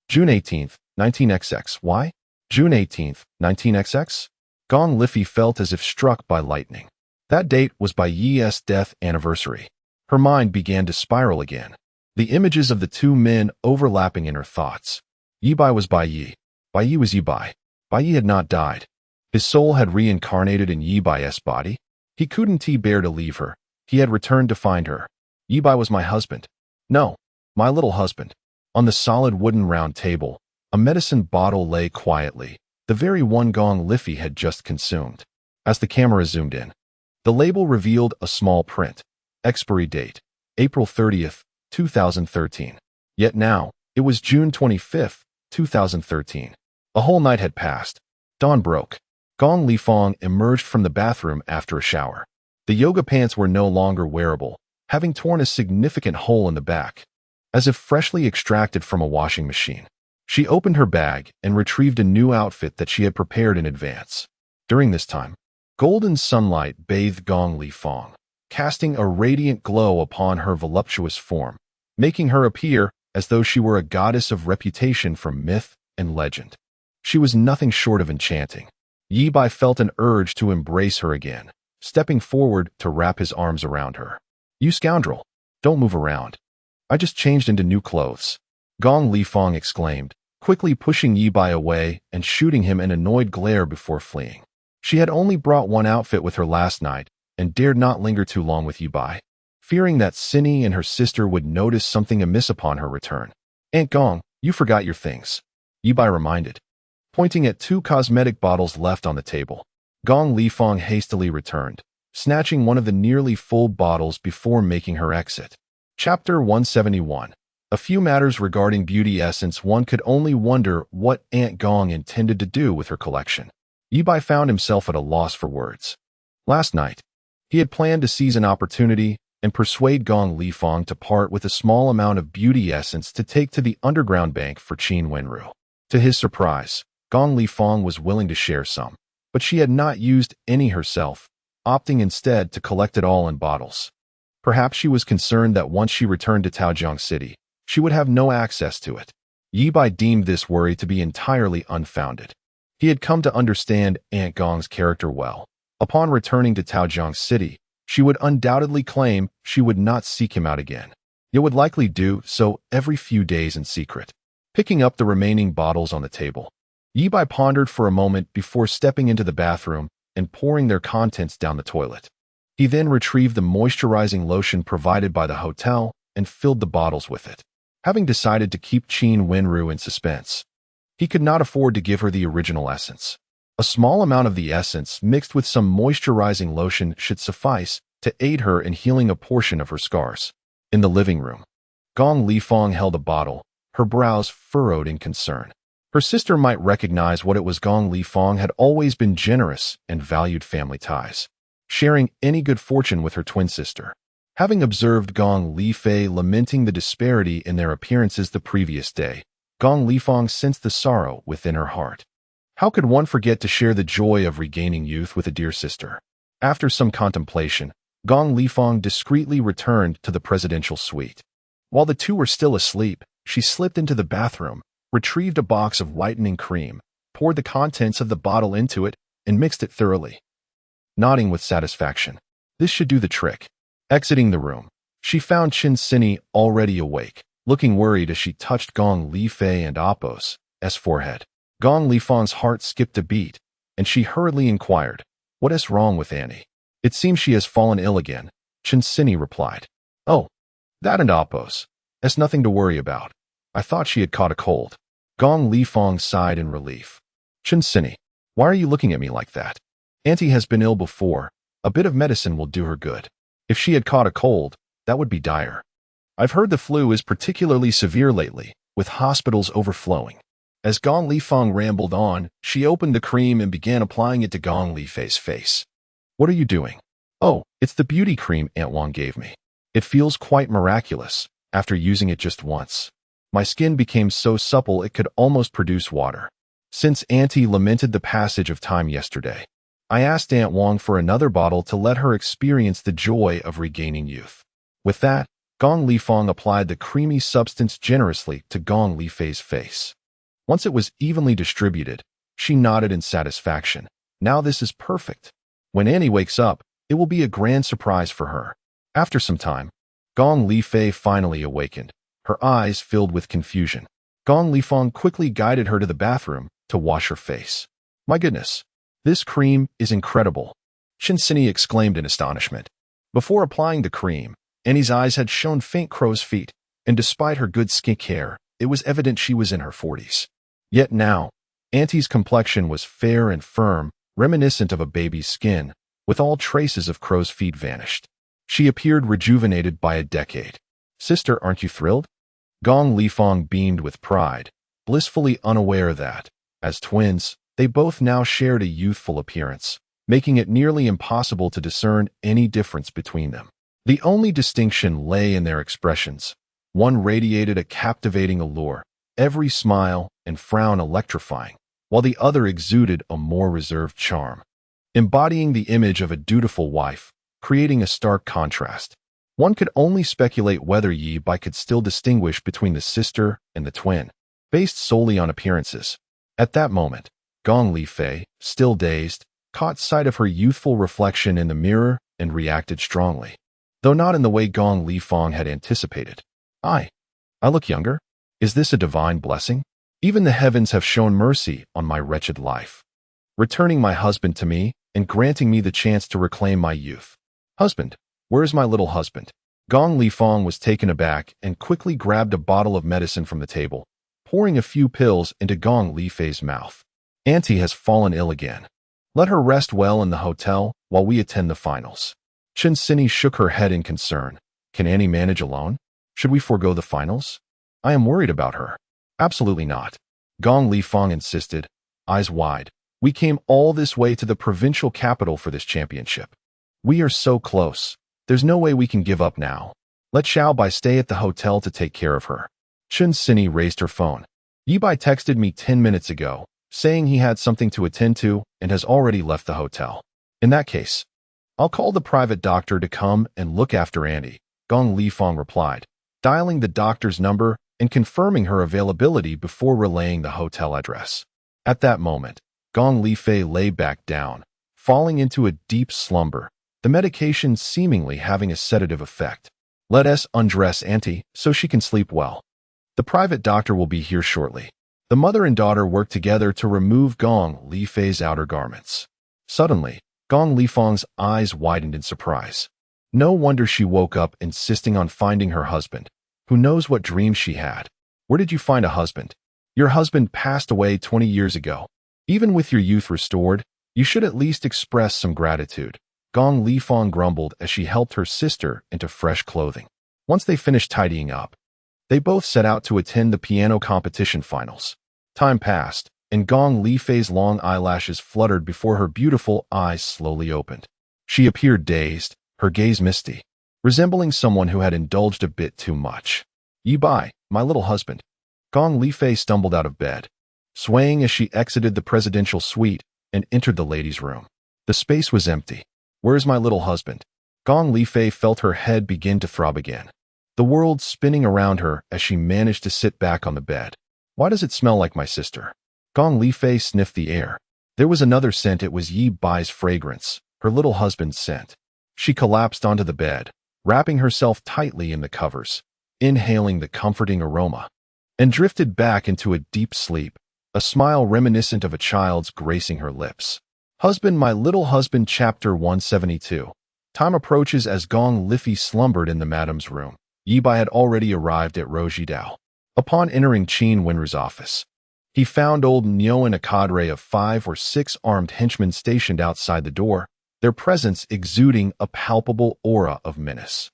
"June 18th, 19XX. Why?" "June 18th, 19XX?" Gong Liffey felt as if struck by lightning. That date was Bai Yi's death anniversary. Her mind began to spiral again, the images of the two men overlapping in her thoughts. Ye Bai was Bai Yi. Bai Yi was Ye Bai. Bai Yi had not died. His soul had reincarnated in Ye Bai's body. He couldn't bear to leave her. He had returned to find her. Ye Bai was my husband. No, my little husband. On the solid wooden round table, a medicine bottle lay quietly, the very one Gong Liffey had just consumed. As the camera zoomed in, the label revealed a small print. Expiry date, April 30th, 2013. Yet now, it was June 25th, 2013. A whole night had passed. Dawn broke. Gong Li Fong emerged from the bathroom after a shower. The yoga pants were no longer wearable, having torn a significant hole in the back, as if freshly extracted from a washing machine. She opened her bag and retrieved a new outfit that she had prepared in advance. During this time, golden sunlight bathed Gong Li Fong, casting a radiant glow upon her voluptuous form, making her appear as though she were a goddess of reputation from myth and legend. She was nothing short of enchanting. Ye Bai felt an urge to embrace her again, stepping forward to wrap his arms around her. "You scoundrel! Don't move around. I just changed into new clothes," Gong Li Fong exclaimed, quickly pushing Ye Bai away and shooting him an annoyed glare before fleeing. She had only brought one outfit with her last night and dared not linger too long with Ye Bai, fearing that Cinny and her sister would notice something amiss upon her return. "Aunt Gong, you forgot your things," Ye Bai reminded. pointing at 2 cosmetic bottles left on the table. Gong Lifeng hastily returned, snatching one of the nearly full bottles before making her exit. Chapter 171. A few matters regarding beauty essence. One could only wonder what Aunt Gong intended to do with her collection. Ye Bai found himself at a loss for words. Last night, he had planned to seize an opportunity and persuade Gong Lifeng to part with a small amount of beauty essence to take to the underground bank for Qin Wenru. To his surprise, Gong Lifeng was willing to share some, but she had not used any herself, opting instead to collect it all in bottles. Perhaps she was concerned that once she returned to Taojiang City, she would have no access to it. Ye Bai deemed this worry to be entirely unfounded. He had come to understand Aunt Gong's character well. Upon returning to Taojiang City, she would undoubtedly claim she would not seek him out again, yet would likely do so every few days in secret. Picking up the remaining bottles on the table, Ye Bai pondered for a moment before stepping into the bathroom and pouring their contents down the toilet. He then retrieved the moisturizing lotion provided by the hotel and filled the bottles with it. Having decided to keep Qin Wenru in suspense, he could not afford to give her the original essence. A small amount of the essence mixed with some moisturizing lotion should suffice to aid her in healing a portion of her scars. In the living room, Gong Lifeng held a bottle, her brows furrowed in concern. Her sister might recognize what it was. Gong Lifeng had always been generous and valued family ties, sharing any good fortune with her twin sister. Having observed Gong Lifei lamenting the disparity in their appearances the previous day, Gong Lifeng sensed the sorrow within her heart. How could one forget to share the joy of regaining youth with a dear sister? After some contemplation, Gong Lifeng discreetly returned to the presidential suite. While the two were still asleep, she slipped into the bathroom, retrieved a box of whitening cream, poured the contents of the bottle into it, and mixed it thoroughly. Nodding with satisfaction, this should do the trick. Exiting the room, she found Qin Sini already awake, looking worried as she touched Gong Lifei and Appo's forehead. Gong Lifeng's heart skipped a beat, and she hurriedly inquired, "What is wrong with Annie?" "It seems she has fallen ill again," Qin Sini replied. "Oh, that and Appo's. It's nothing to worry about. I thought she had caught a cold." Gong Lifeng sighed in relief. "Qin Sini, why are you looking at me like that? Auntie has been ill before. A bit of medicine will do her good. If she had caught a cold, that would be dire. I've heard the flu is particularly severe lately, with hospitals overflowing." As Gong Lifeng rambled on, she opened the cream and began applying it to Gong Lifei's face. "What are you doing?" "Oh, it's the beauty cream Aunt Wang gave me. It feels quite miraculous, after using it just once. My skin became so supple it could almost produce water. Since Auntie lamented the passage of time yesterday, I asked Aunt Wang for another bottle to let her experience the joy of regaining youth." With that, Gong Lifeng applied the creamy substance generously to Gong Lifei's face. Once it was evenly distributed, she nodded in satisfaction. "Now this is perfect. When Annie wakes up, it will be a grand surprise for her." After some time, Gong Lifei finally awakened, her eyes filled with confusion. Gong Lifeng quickly guided her to the bathroom to wash her face. "My goodness, this cream is incredible," Qin Sini exclaimed in astonishment. Before applying the cream, Annie's eyes had shown faint crow's feet, and despite her good skin care, it was evident she was in her 40s. Yet now, Auntie's complexion was fair and firm, reminiscent of a baby's skin, with all traces of crow's feet vanished. She appeared rejuvenated by a decade. "Sister, aren't you thrilled?" Gong Lifeng beamed with pride, blissfully unaware that, as twins, they both now shared a youthful appearance, making it nearly impossible to discern any difference between them. The only distinction lay in their expressions. One radiated a captivating allure, every smile and frown electrifying, while the other exuded a more reserved charm, embodying the image of a dutiful wife, creating a stark contrast. One could only speculate whether Ye Bai could still distinguish between the sister and the twin, based solely on appearances. At that moment, Gong Lifei, still dazed, caught sight of her youthful reflection in the mirror and reacted strongly, though not in the way Gong Lifeng had anticipated. I look younger? Is this a divine blessing? Even the heavens have shown mercy on my wretched life, returning my husband to me and granting me the chance to reclaim my youth. Husband, where is my little husband?" Gong Lifeng was taken aback and quickly grabbed a bottle of medicine from the table, pouring a few pills into Gong Lifei's mouth. Auntie has fallen ill again. Let her rest well in the hotel while we attend the finals. Chen Sini shook her head in concern. Can Annie manage alone? Should we forego the finals? I am worried about her. Absolutely not. Gong Li Fong insisted, eyes wide. We came all this way to the provincial capital for this championship. We are so close. There's no way we can give up now. Let Xiao Bai stay at the hotel to take care of her. Chen Sini raised her phone. Ye Bai texted me 10 minutes ago, saying he had something to attend to and has already left the hotel. In that case, I'll call the private doctor to come and look after Annie, Gong Li Fong replied, dialing the doctor's number and confirming her availability before relaying the hotel address. At that moment, Gong Li Fei lay back down, falling into a deep slumber, the medication seemingly having a sedative effect. Let us undress Auntie so she can sleep well. The private doctor will be here shortly. The mother and daughter worked together to remove Gong Li Fei's outer garments. Suddenly, Gong Li Fong's eyes widened in surprise. No wonder she woke up insisting on finding her husband. Who knows what dreams she had? Where did you find a husband? Your husband passed away 20 years ago. Even with your youth restored, you should at least express some gratitude. Gong Li Fong grumbled as she helped her sister into fresh clothing. Once they finished tidying up, they both set out to attend the piano competition finals. Time passed, and Gong Li Fei's long eyelashes fluttered before her beautiful eyes slowly opened. She appeared dazed, her gaze misty, resembling someone who had indulged a bit too much. Ye Bai, my little husband. Gong Li Fei stumbled out of bed, swaying as she exited the presidential suite and entered the ladies' room. The space was empty. Where's my little husband? Gong Li Fei felt her head begin to throb again, the world spinning around her as she managed to sit back on the bed. Why does it smell like my sister? Gong Li Fei sniffed the air. There was another scent. It was Ye Bai's fragrance, her little husband's scent. She collapsed onto the bed, wrapping herself tightly in the covers, inhaling the comforting aroma, and drifted back into a deep sleep, a smile reminiscent of a child's gracing her lips. Husband, my little husband. Chapter 172. Time approaches as Gong Li Fei slumbered in the madam's room. Ye Bai had already arrived at Rojidao. Upon entering Qin Wenru's office, he found old Nyo and a cadre of 5 or 6 armed henchmen stationed outside the door, their presence exuding a palpable aura of menace.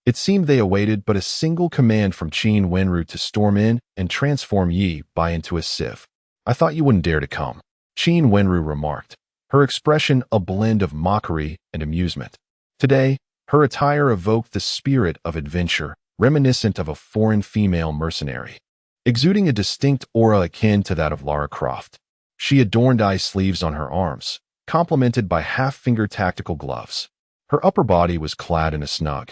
It seemed they awaited but a single command from Qin Wenru to storm in and transform Ye Bai into a sieve. I thought you wouldn't dare to come, Qin Wenru remarked, her expression a blend of mockery and amusement. Today, her attire evoked the spirit of adventure, reminiscent of a foreign female mercenary, exuding a distinct aura akin to that of Lara Croft. She adorned eye sleeves on her arms, complemented by half-finger tactical gloves. Her upper body was clad in a snug,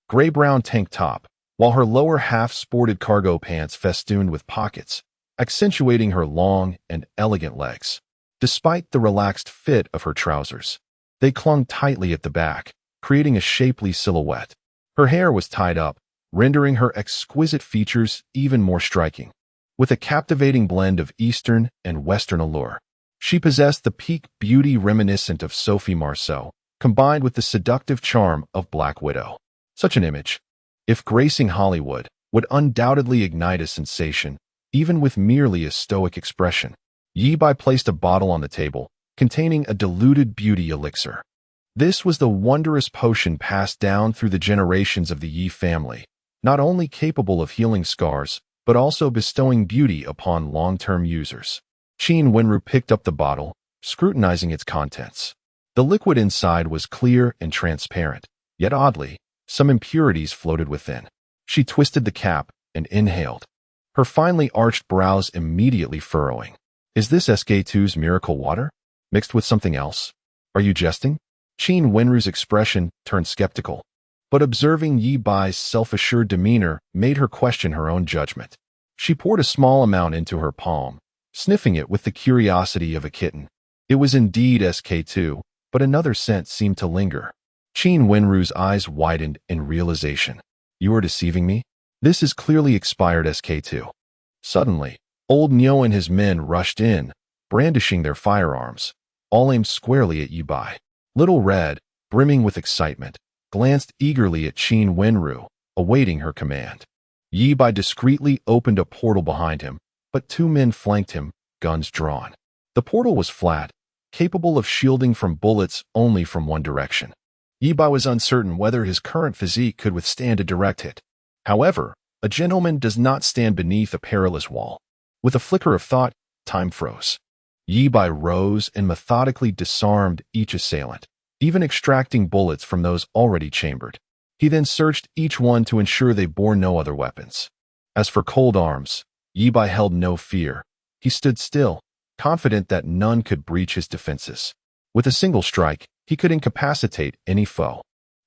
gray-brown tank top, while her lower half sported cargo pants festooned with pockets, accentuating her long and elegant legs. Despite the relaxed fit of her trousers, they clung tightly at the back, creating a shapely silhouette. Her hair was tied up, rendering her exquisite features even more striking. With a captivating blend of Eastern and Western allure, she possessed the peak beauty reminiscent of Sophie Marceau, combined with the seductive charm of Black Widow. Such an image, if gracing Hollywood, would undoubtedly ignite a sensation, even with merely a stoic expression. Ye Bai placed a bottle on the table, containing a diluted beauty elixir. This was the wondrous potion passed down through the generations of the Yi family, not only capable of healing scars, but also bestowing beauty upon long-term users. Qin Wenru picked up the bottle, scrutinizing its contents. The liquid inside was clear and transparent, yet oddly, some impurities floated within. She twisted the cap and inhaled, her finely arched brows immediately furrowing. Is this SK2's miracle water? Mixed with something else? Are you jesting? Qin Wenru's expression turned skeptical, but observing Ye Bai's self-assured demeanor made her question her own judgment. She poured a small amount into her palm, sniffing it with the curiosity of a kitten. It was indeed SK2, but another scent seemed to linger. Qin Wenru's eyes widened in realization. You are deceiving me? This is clearly expired SK2. Suddenly, old Nyo and his men rushed in, brandishing their firearms, all aimed squarely at Ye Bai. Little Red, brimming with excitement, glanced eagerly at Qin Wenru, awaiting her command. Ye Bai discreetly opened a portal behind him, but 2 men flanked him, guns drawn. The portal was flat, capable of shielding from bullets only from one direction. Ye Bai was uncertain whether his current physique could withstand a direct hit. However, a gentleman does not stand beneath a perilous wall. With a flicker of thought, time froze. Ye Bai rose and methodically disarmed each assailant, even extracting bullets from those already chambered. He then searched each one to ensure they bore no other weapons. As for cold arms, Ye Bai held no fear. He stood still, confident that none could breach his defenses. With a single strike, he could incapacitate any foe.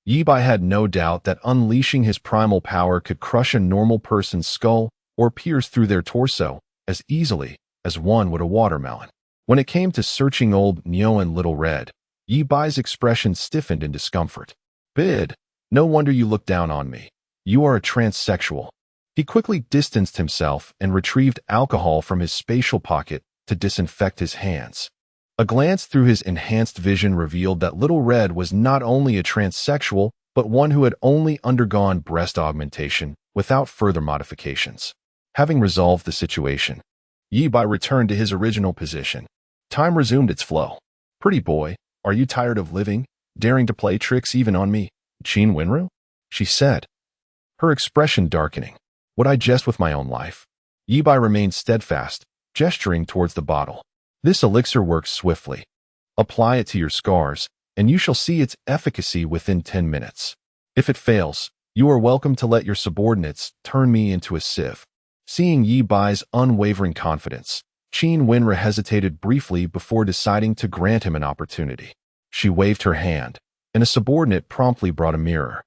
Ye Bai had no doubt that unleashing his primal power could crush a normal person's skull or pierce through their torso as easily as one would a watermelon. When it came to searching old Neo and Little Red, Ye Bai's expression stiffened in discomfort. "Bid, no wonder you look down on me. You are a transsexual." He quickly distanced himself and retrieved alcohol from his spatial pocket to disinfect his hands. A glance through his enhanced vision revealed that Little Red was not only a transsexual, but one who had only undergone breast augmentation without further modifications. Having resolved the situation, Ye Bai returned to his original position. Time resumed its flow. "Pretty boy, are you tired of living, daring to play tricks even on me, Qin Wenru?" she said, her expression darkening. "Would I jest with my own life?" Ye Bai remained steadfast, gesturing towards the bottle. "This elixir works swiftly. Apply it to your scars, and you shall see its efficacy within 10 minutes. If it fails, you are welcome to let your subordinates turn me into a sieve." Seeing Ye Bai's unwavering confidence, Qin Wenru hesitated briefly before deciding to grant him an opportunity. She waved her hand, and a subordinate promptly brought a mirror.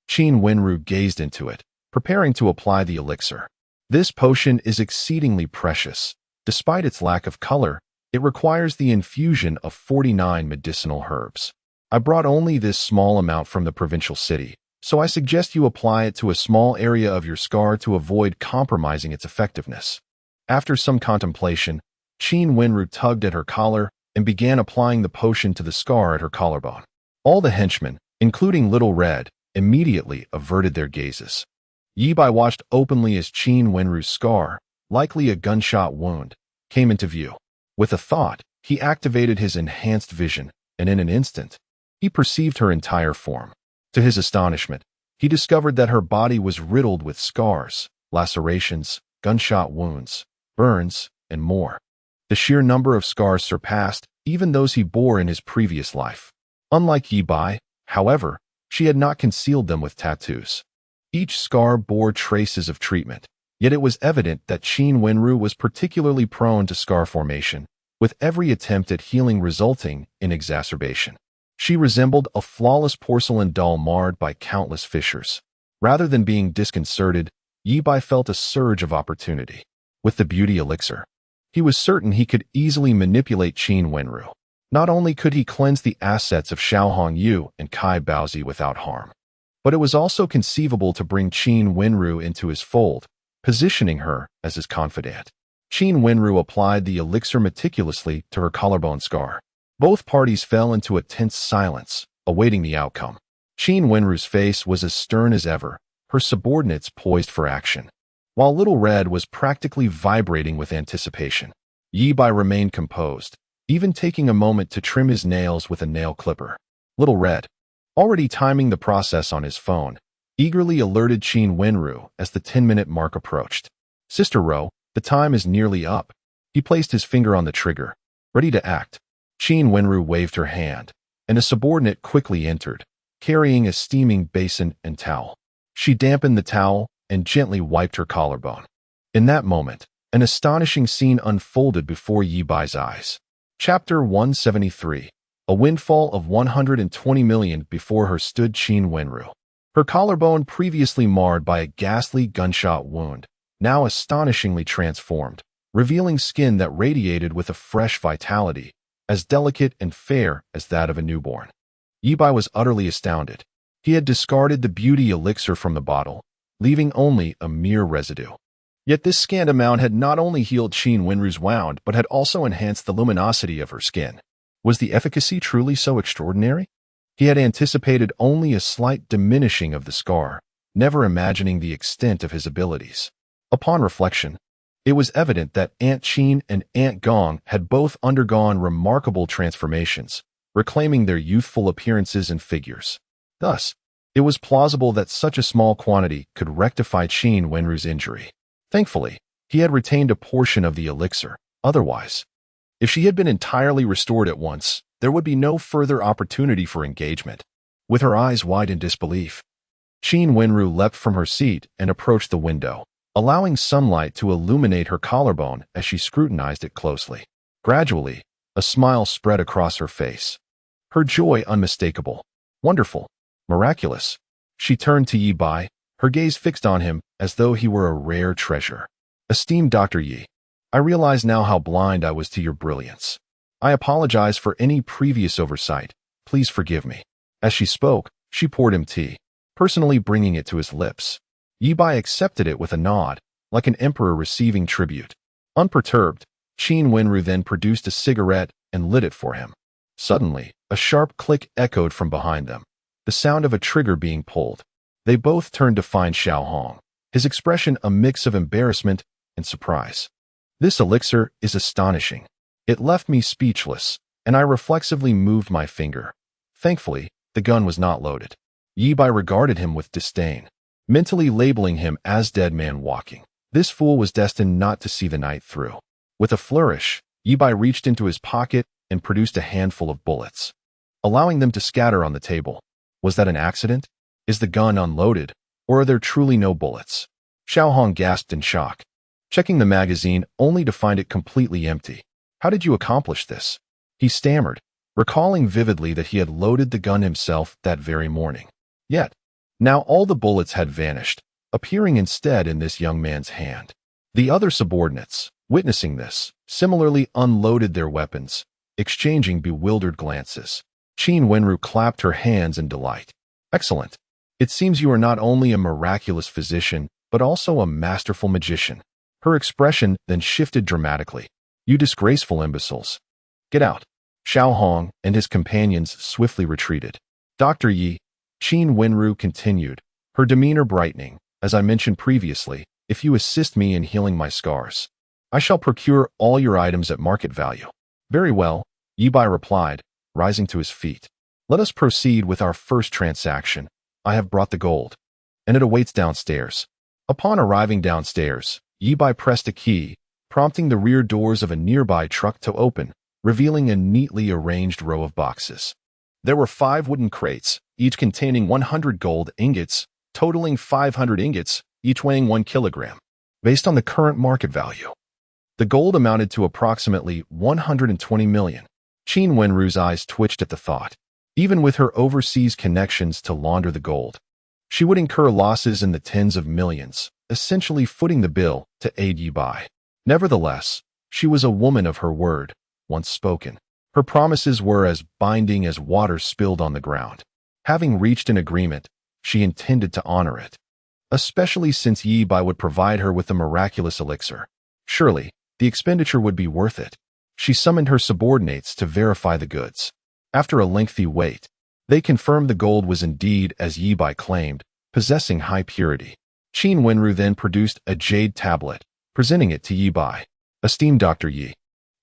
Qin Wenru gazed into it, preparing to apply the elixir. "This potion is exceedingly precious. Despite its lack of color, it requires the infusion of 49 medicinal herbs. I brought only this small amount from the provincial city, so I suggest you apply it to a small area of your scar to avoid compromising its effectiveness." After some contemplation, Qin Wenru tugged at her collar and began applying the potion to the scar at her collarbone. All the henchmen, including Little Red, immediately averted their gazes. Ye Bai watched openly as Qin Wenru's scar, likely a gunshot wound, came into view. With a thought, he activated his enhanced vision, and in an instant, he perceived her entire form. To his astonishment, he discovered that her body was riddled with scars, lacerations, gunshot wounds, burns, and more. The sheer number of scars surpassed even those he bore in his previous life. Unlike Ye Bai, however, she had not concealed them with tattoos. Each scar bore traces of treatment, yet it was evident that Qin Wenru was particularly prone to scar formation, with every attempt at healing resulting in exacerbation. She resembled a flawless porcelain doll marred by countless fissures. Rather than being disconcerted, Ye Bai felt a surge of opportunity. With the beauty elixir, he was certain he could easily manipulate Qin Wenru. Not only could he cleanse the assets of Xiaohong Yu and Kai Baozi without harm, but it was also conceivable to bring Qin Wenru into his fold, positioning her as his confidant. Qin Wenru applied the elixir meticulously to her collarbone scar. Both parties fell into a tense silence, awaiting the outcome. Qin Wenru's face was as stern as ever, her subordinates poised for action, while Little Red was practically vibrating with anticipation. Ye Bai remained composed, even taking a moment to trim his nails with a nail clipper. Little Red, already timing the process on his phone, eagerly alerted Qin Wenru as the 10-minute mark approached. "Sister Ro, the time is nearly up." He placed his finger on the trigger, ready to act. Qin Wenru waved her hand, and a subordinate quickly entered, carrying a steaming basin and towel. She dampened the towel and gently wiped her collarbone. In that moment, an astonishing scene unfolded before Ye Bai's eyes. Chapter 173. A windfall of 120 million. Before her stood Qin Wenru. Her collarbone, previously marred by a ghastly gunshot wound, now astonishingly transformed, revealing skin that radiated with a fresh vitality, as delicate and fair as that of a newborn. Ye Bai was utterly astounded. He had discarded the beauty elixir from the bottle, leaving only a mere residue. Yet this scant amount had not only healed Qin Wenru's wound, but had also enhanced the luminosity of her skin. Was the efficacy truly so extraordinary? He had anticipated only a slight diminishing of the scar, never imagining the extent of his abilities. Upon reflection, It was evident that Aunt Qin and Aunt Gong had both undergone remarkable transformations, reclaiming their youthful appearances and figures. Thus, it was plausible that such a small quantity could rectify Qin Wenru's injury. Thankfully, he had retained a portion of the elixir. Otherwise, if she had been entirely restored at once, there would be no further opportunity for engagement. With her eyes wide in disbelief, Qin Wenru leapt from her seat and approached the window, allowing sunlight to illuminate her collarbone as she scrutinized it closely. Gradually, a smile spread across her face, her joy unmistakable. Wonderful. Miraculous. She turned to Ye Bai, her gaze fixed on him as though he were a rare treasure. Esteemed Dr. Ye, I realize now how blind I was to your brilliance. I apologize for any previous oversight. Please forgive me. As she spoke, she poured him tea, personally bringing it to his lips. Ye Bai accepted it with a nod, like an emperor receiving tribute. Unperturbed, Qin Wenru then produced a cigarette and lit it for him. Suddenly, a sharp click echoed from behind them, the sound of a trigger being pulled. They both turned to find Xiao Hong, his expression a mix of embarrassment and surprise. This elixir is astonishing. It left me speechless, and I reflexively moved my finger. Thankfully, the gun was not loaded. Ye Bai regarded him with disdain, mentally labeling him as dead man walking. This fool was destined not to see the night through. With a flourish, Ye Bai reached into his pocket and produced a handful of bullets, allowing them to scatter on the table. Was that an accident? Is the gun unloaded, or are there truly no bullets? Xiao Hong gasped in shock, checking the magazine only to find it completely empty. How did you accomplish this? He stammered, recalling vividly that he had loaded the gun himself that very morning. Yet, now all the bullets had vanished, appearing instead in this young man's hand. The other subordinates, witnessing this, similarly unloaded their weapons, exchanging bewildered glances. Qin Wenru clapped her hands in delight. Excellent. It seems you are not only a miraculous physician, but also a masterful magician. Her expression then shifted dramatically. You disgraceful imbeciles. Get out. Xiao Hong and his companions swiftly retreated. Dr. Ye, Qin Wenru continued, her demeanor brightening. As I mentioned previously, if you assist me in healing my scars, I shall procure all your items at market value. Very well, Ye Bai replied, rising to his feet. Let us proceed with our first transaction. I have brought the gold, and it awaits downstairs. Upon arriving downstairs, Ye Bai pressed a key, prompting the rear doors of a nearby truck to open, revealing a neatly arranged row of boxes. There were 5 wooden crates, each containing 100 gold ingots, totaling 500 ingots, each weighing 1 kilogram. Based on the current market value, the gold amounted to approximately 120 million. Qin Wenru's eyes twitched at the thought. Even with her overseas connections to launder the gold, she would incur losses in the tens of millions, essentially footing the bill to aid Ye Bai. Nevertheless, she was a woman of her word, once spoken. Her promises were as binding as water spilled on the ground. Having reached an agreement, she intended to honor it, especially since Ye Bai would provide her with the miraculous elixir. Surely, the expenditure would be worth it. She summoned her subordinates to verify the goods. After a lengthy wait, they confirmed the gold was indeed, as Ye Bai claimed, possessing high purity. Qin Wenru then produced a jade tablet, presenting it to Ye Bai. Esteemed Dr. Ye,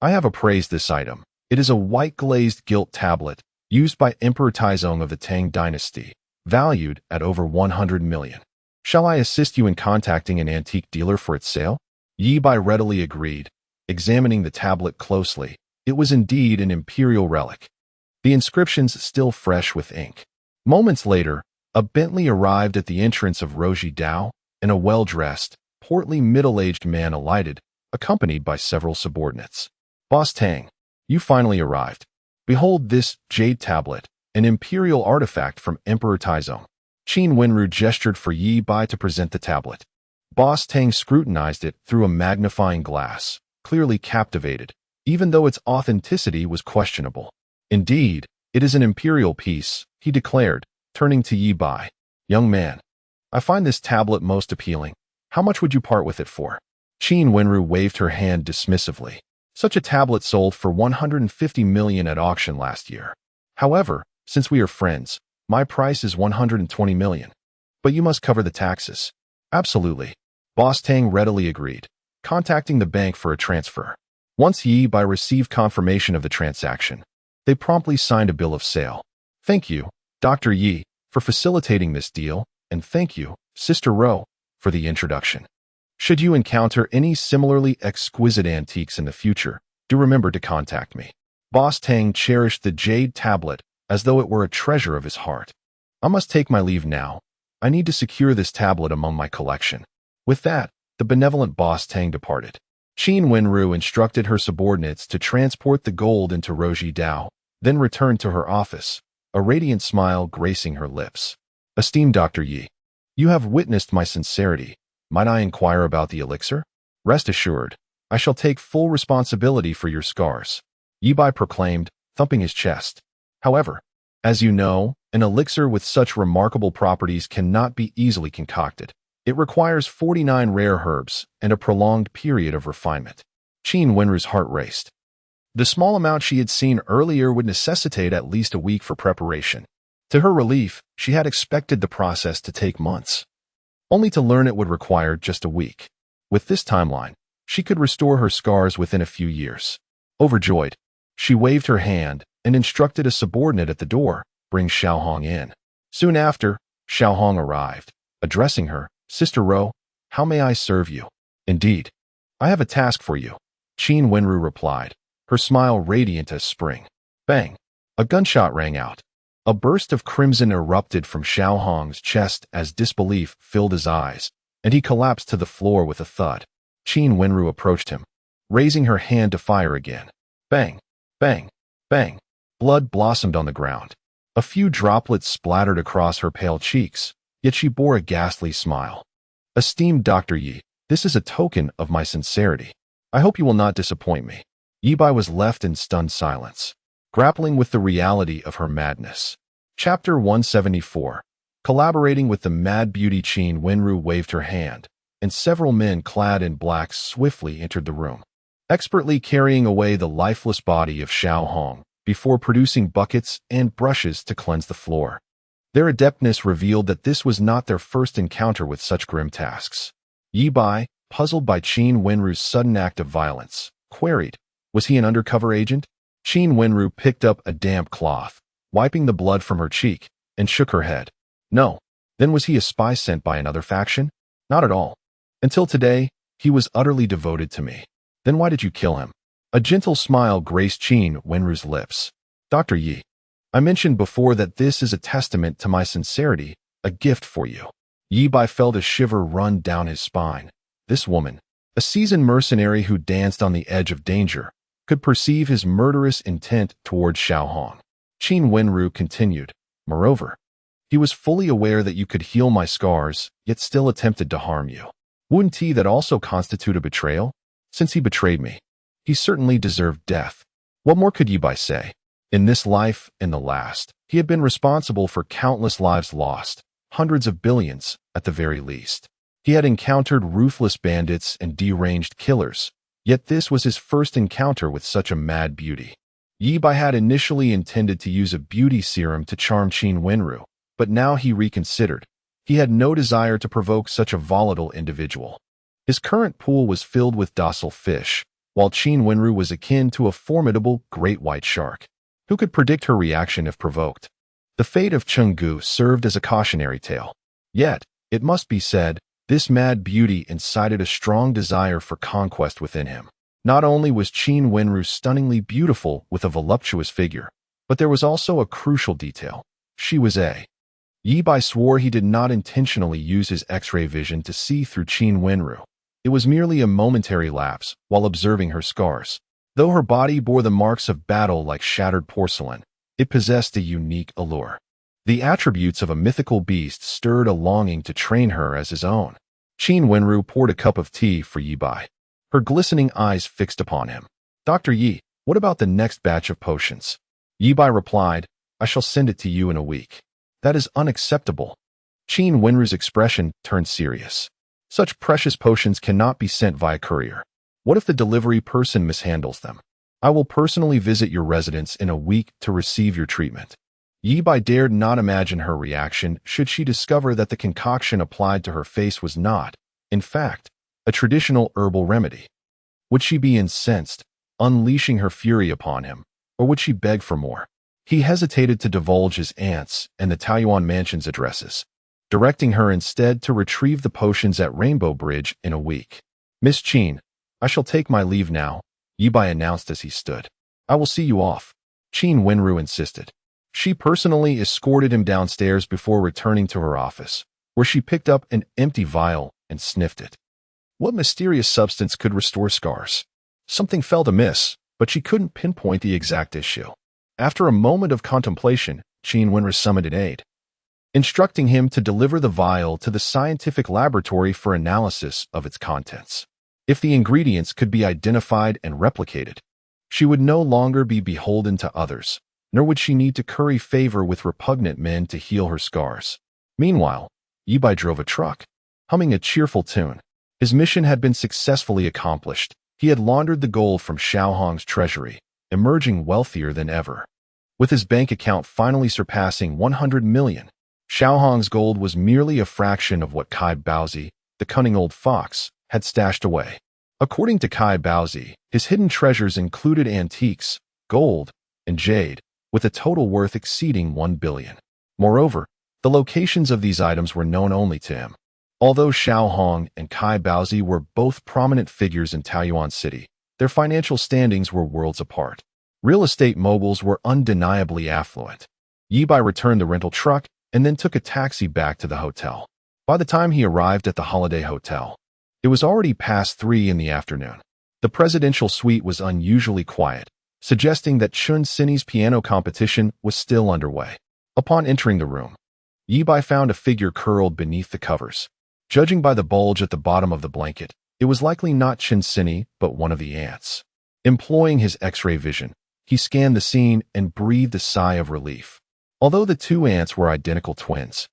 I have appraised this item. It is a white-glazed gilt tablet used by Emperor Taizong of the Tang dynasty, valued at over 100 million. Shall I assist you in contacting an antique dealer for its sale? Ye Bai readily agreed, examining the tablet closely. It was indeed an imperial relic, the inscriptions still fresh with ink. Moments later, a Bentley arrived at the entrance of Roji Dao, and a well-dressed, portly middle-aged man alighted, accompanied by several subordinates. Boss Tang, you finally arrived. Behold this jade tablet, an imperial artifact from Emperor Taizong. Qin Wenru gestured for Ye Bai to present the tablet. Boss Tang scrutinized it through a magnifying glass, clearly captivated, even though its authenticity was questionable. Indeed, it is an imperial piece, he declared, turning to Ye Bai. Young man, I find this tablet most appealing. How much would you part with it for? Qin Wenru waved her hand dismissively. Such a tablet sold for 150 million at auction last year. However, since we are friends, my price is 120 million. But you must cover the taxes. Absolutely. Boss Tang readily agreed. contacting the bank for a transfer. Once Ye Bai received confirmation of the transaction, they promptly signed a bill of sale. Thank you, Dr. Yi, for facilitating this deal, and thank you, Sister Ro, for the introduction. Should you encounter any similarly exquisite antiques in the future, do remember to contact me. Boss Tang cherished the jade tablet as though it were a treasure of his heart. I must take my leave now. I need to secure this tablet among my collection. With that, the benevolent Boss Tang departed. Qin Wenru instructed her subordinates to transport the gold into Roji Dao, then returned to her office, a radiant smile gracing her lips. Esteemed Dr. Yi, you have witnessed my sincerity. Might I inquire about the elixir? Rest assured, I shall take full responsibility for your scars, Ye Bai proclaimed, thumping his chest. However, as you know, an elixir with such remarkable properties cannot be easily concocted. It requires 49 rare herbs and a prolonged period of refinement. Qin Wenru's heart raced. The small amount she had seen earlier would necessitate at least a week for preparation. To her relief, she had expected the process to take months, only to learn it would require just a week. With this timeline, she could restore her scars within a few years. Overjoyed, she waved her hand and instructed a subordinate at the door, bring Xiaohong in. Soon after, Xiaohong arrived, addressing her, Sister Ro, how may I serve you? Indeed, I have a task for you, Qin Wenru replied, her smile radiant as spring. Bang! A gunshot rang out. A burst of crimson erupted from Xiaohong's chest as disbelief filled his eyes, and he collapsed to the floor with a thud. Qin Wenru approached him, raising her hand to fire again. Bang! Bang! Bang! Blood blossomed on the ground. A few droplets splattered across her pale cheeks, yet she bore a ghastly smile. Esteemed Dr. Yi, this is a token of my sincerity. I hope you will not disappoint me. Ye Bai was left in stunned silence, grappling with the reality of her madness. Chapter 174. Collaborating with the mad beauty, Qin Wenru waved her hand, and several men clad in black swiftly entered the room, expertly carrying away the lifeless body of Xiaohong before producing buckets and brushes to cleanse the floor. Their adeptness revealed that this was not their first encounter with such grim tasks. Ye Bai, puzzled by Qin Wenru's sudden act of violence, queried, was he an undercover agent? Qin Wenru picked up a damp cloth, wiping the blood from her cheek, and shook her head. No. Then was he a spy sent by another faction? Not at all. Until today, he was utterly devoted to me. Then why did you kill him? A gentle smile graced Qin Wenru's lips. Dr. Yi, I mentioned before that this is a testament to my sincerity, a gift for you. Ye Bai felt a shiver run down his spine. This woman, a seasoned mercenary who danced on the edge of danger, could perceive his murderous intent toward Xiaohong. Qin Wenru continued, moreover, he was fully aware that you could heal my scars, yet still attempted to harm you. Wouldn't that also constitute a betrayal? Since he betrayed me, he certainly deserved death. What more could Ye Bai say? In this life and the last, he had been responsible for countless lives lost, hundreds of billions, at the very least. He had encountered ruthless bandits and deranged killers, yet this was his first encounter with such a mad beauty. Ye Bai had initially intended to use a beauty serum to charm Qin Wenru, but now he reconsidered. He had no desire to provoke such a volatile individual. His current pool was filled with docile fish, while Qin Wenru was akin to a formidable great white shark. Who could predict her reaction if provoked? The fate of Chenggu served as a cautionary tale. Yet, it must be said, this mad beauty incited a strong desire for conquest within him. Not only was Qin Wenru stunningly beautiful with a voluptuous figure, but there was also a crucial detail. She was a. Ye Bai swore he did not intentionally use his X-ray vision to see through Qin Wenru. It was merely a momentary lapse while observing her scars. Though her body bore the marks of battle like shattered porcelain, it possessed a unique allure. The attributes of a mythical beast stirred a longing to train her as his own. Qin Wenru poured a cup of tea for Ye Bai, her glistening eyes fixed upon him. Dr. Yi, what about the next batch of potions? Ye Bai replied, I shall send it to you in a week. That is unacceptable. Qin Wenru's expression turned serious. Such precious potions cannot be sent via courier. What if the delivery person mishandles them? I will personally visit your residence in a week to receive your treatment. Ye Bai dared not imagine her reaction should she discover that the concoction applied to her face was not, in fact, a traditional herbal remedy. Would she be incensed, unleashing her fury upon him, or would she beg for more? He hesitated to divulge his aunt's and the Taiyuan mansion's addresses, directing her instead to retrieve the potions at Rainbow Bridge in a week. Miss Qin, I shall take my leave now, Ye Bai announced as he stood. I will see you off, Qin Wenru insisted. She personally escorted him downstairs before returning to her office, where she picked up an empty vial and sniffed it. What mysterious substance could restore scars? Something felt amiss, but she couldn't pinpoint the exact issue. After a moment of contemplation, Qin Wenru summoned an aide, instructing him to deliver the vial to the scientific laboratory for analysis of its contents. If the ingredients could be identified and replicated, she would no longer be beholden to others, nor would she need to curry favor with repugnant men to heal her scars. Meanwhile, Ye Bai drove a truck, humming a cheerful tune. His mission had been successfully accomplished. He had laundered the gold from Xiaohong's treasury, emerging wealthier than ever. With his bank account finally surpassing 100 million, Xiaohong's gold was merely a fraction of what Kai Baozi, the cunning old fox, had stashed away. According to Kai Baozi, his hidden treasures included antiques, gold, and jade, with a total worth exceeding 1 billion. Moreover, the locations of these items were known only to him. Although Xiaohong and Kai Baozi were both prominent figures in Taiyuan City, their financial standings were worlds apart. Real estate moguls were undeniably affluent. Ye Bai returned the rental truck and then took a taxi back to the hotel. By the time he arrived at the Holiday Hotel, it was already past 3 in the afternoon. The presidential suite was unusually quiet, suggesting that Chun Sini's piano competition was still underway. Upon entering the room, Ye Bai found a figure curled beneath the covers. Judging by the bulge at the bottom of the blanket, it was likely not Chun Sini, but one of the ants. Employing his X-ray vision, he scanned the scene and breathed a sigh of relief. Although the two ants were identical twins,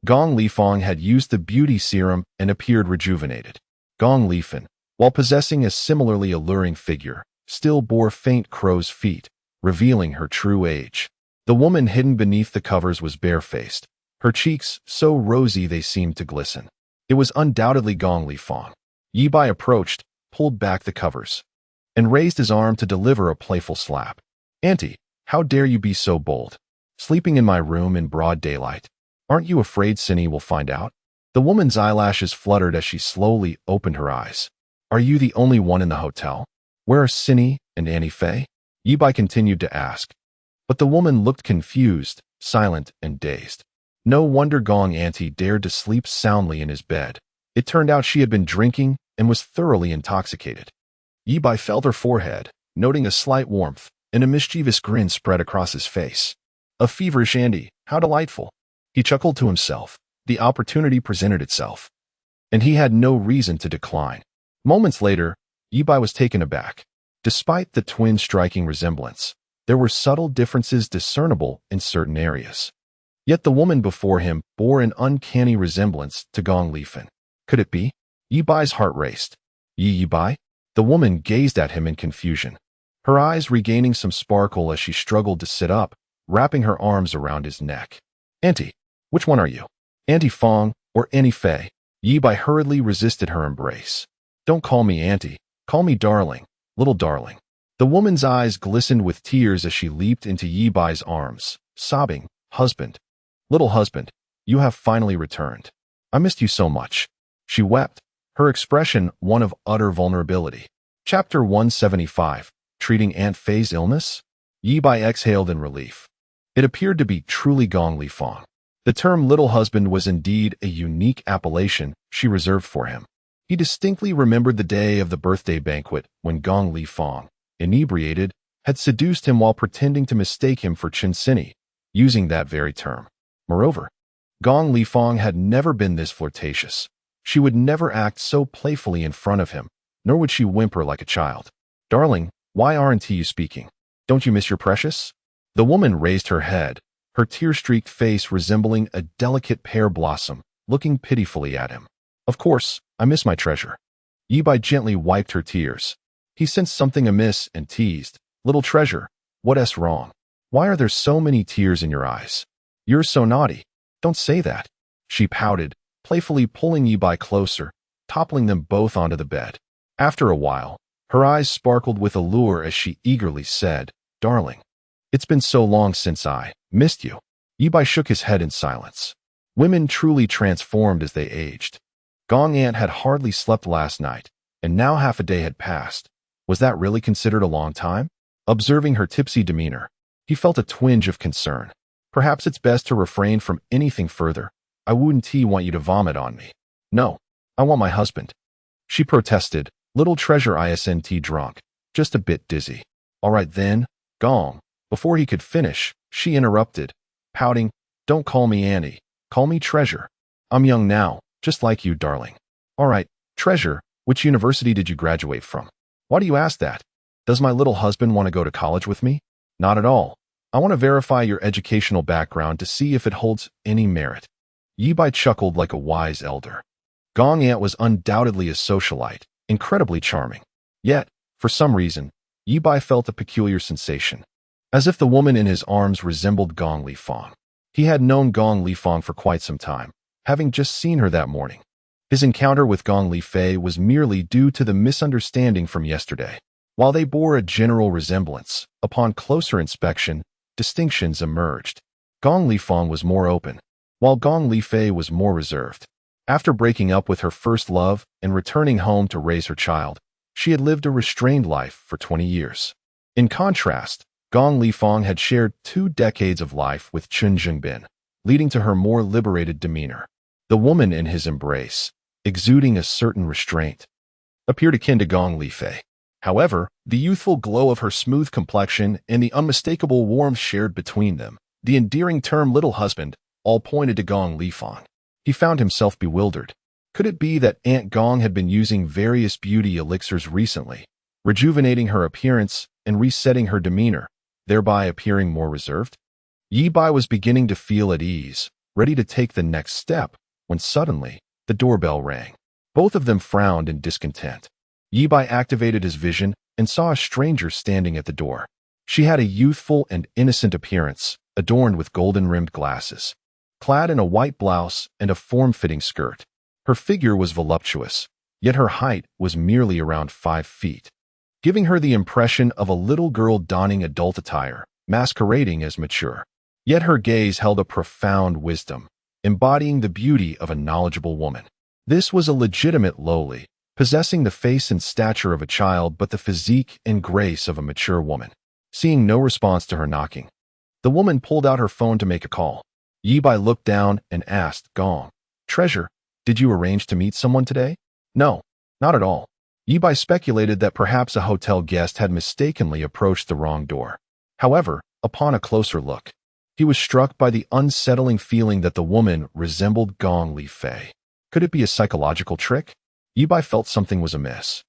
Gong Lifeng had used the beauty serum and appeared rejuvenated. Gong Lifen, while possessing a similarly alluring figure, still bore faint crow's feet, revealing her true age. The woman hidden beneath the covers was barefaced, her cheeks so rosy they seemed to glisten. It was undoubtedly Gong Lifeng. Ye Bai approached, pulled back the covers, and raised his arm to deliver a playful slap. Auntie, how dare you be so bold? Sleeping in my room in broad daylight. Aren't you afraid Sini will find out? The woman's eyelashes fluttered as she slowly opened her eyes. Are you the only one in the hotel? Where are Sini and Annie Fei? Ye Bai continued to ask. But the woman looked confused, silent, and dazed. No wonder Gong Auntie dared to sleep soundly in his bed. It turned out she had been drinking and was thoroughly intoxicated. Ye Bai felt her forehead, noting a slight warmth, and a mischievous grin spread across his face. A feverish Andy, how delightful. He chuckled to himself. The opportunity presented itself, and he had no reason to decline. Moments later, Ye Bai was taken aback. Despite the twins' striking resemblance, there were subtle differences discernible in certain areas. Yet the woman before him bore an uncanny resemblance to Gong Lifen. Could it be? Ye Bai's heart raced. Ye Bai? The woman gazed at him in confusion, her eyes regaining some sparkle as she struggled to sit up, wrapping her arms around his neck. Auntie, which one are you? Auntie Fong or Annie Fei? Ye Bai hurriedly resisted her embrace. Don't call me auntie, call me darling, little darling. The woman's eyes glistened with tears as she leaped into Ye Bai's arms, sobbing, Husband, little husband, you have finally returned. I missed you so much. She wept, her expression one of utter vulnerability. Chapter 175, Treating Aunt Fei's Illness? Ye Bai exhaled in relief. It appeared to be truly Gong Lifeng. The term little husband was indeed a unique appellation she reserved for him. He distinctly remembered the day of the birthday banquet when Gong Lifeng, inebriated, had seduced him while pretending to mistake him for Chun Sini, using that very term. Moreover, Gong Lifeng had never been this flirtatious. She would never act so playfully in front of him, nor would she whimper like a child. Darling, why aren't you speaking? Don't you miss your precious? The woman raised her head, her tear-streaked face resembling a delicate pear blossom, looking pitifully at him. Of course, I miss my treasure. Ye Bai gently wiped her tears. He sensed something amiss and teased. Little treasure, what's wrong? Why are there so many tears in your eyes? You're so naughty. Don't say that. She pouted, playfully pulling Ye Bai closer, toppling them both onto the bed. After a while, her eyes sparkled with allure as she eagerly said, "Darling, it's been so long since I missed you." Ye Bai shook his head in silence. Women truly transformed as they aged. Gong Ant had hardly slept last night, and now half a day had passed. Was that really considered a long time? Observing her tipsy demeanor, he felt a twinge of concern. Perhaps it's best to refrain from anything further. I wouldn't want you to vomit on me. No, I want my husband. She protested, little treasure isn't drunk, just a bit dizzy. All right then, Gong. Before he could finish, she interrupted, pouting, "Don't call me Annie, call me Treasure. I'm young now, just like you, darling." All right, Treasure, which university did you graduate from? Why do you ask that? Does my little husband want to go to college with me? Not at all. I want to verify your educational background to see if it holds any merit. Ye Bai chuckled like a wise elder. Gong Ant was undoubtedly a socialite, incredibly charming. Yet, for some reason, Ye Bai felt a peculiar sensation, as if the woman in his arms resembled Gong Li Fong. He had known Gong Li Fong for quite some time, having just seen her that morning. His encounter with Gong Li Fei was merely due to the misunderstanding from yesterday. While they bore a general resemblance, upon closer inspection, distinctions emerged. Gong Li Fong was more open, while Gong Li Fei was more reserved. After breaking up with her first love and returning home to raise her child, she had lived a restrained life for 20 years. In contrast, Gong Li Fong had shared 2 decades of life with Chun Jingbin, leading to her more liberated demeanor. The woman in his embrace, exuding a certain restraint, appeared akin to Gong Li Fei. However, the youthful glow of her smooth complexion and the unmistakable warmth shared between them, the endearing term little husband, all pointed to Gong Li Fong. He found himself bewildered. Could it be that Aunt Gong had been using various beauty elixirs recently, rejuvenating her appearance and resetting her demeanor, thereby appearing more reserved? Ye Bai was beginning to feel at ease, ready to take the next step, when suddenly, the doorbell rang. Both of them frowned in discontent. Ye Bai activated his vision and saw a stranger standing at the door. She had a youthful and innocent appearance, adorned with golden-rimmed glasses. Clad in a white blouse and a form-fitting skirt, her figure was voluptuous, yet her height was merely around 5 feet, giving her the impression of a little girl donning adult attire, masquerading as mature. Yet her gaze held a profound wisdom, embodying the beauty of a knowledgeable woman. This was a legitimate lowly, possessing the face and stature of a child but the physique and grace of a mature woman. Seeing no response to her knocking, the woman pulled out her phone to make a call. Ye Bai looked down and asked, "Gong, Treasure, did you arrange to meet someone today?" "No, not at all." Ye Bai speculated that perhaps a hotel guest had mistakenly approached the wrong door. However, upon a closer look, he was struck by the unsettling feeling that the woman resembled Gong Li Fei. Could it be a psychological trick? Ye Bai felt something was amiss.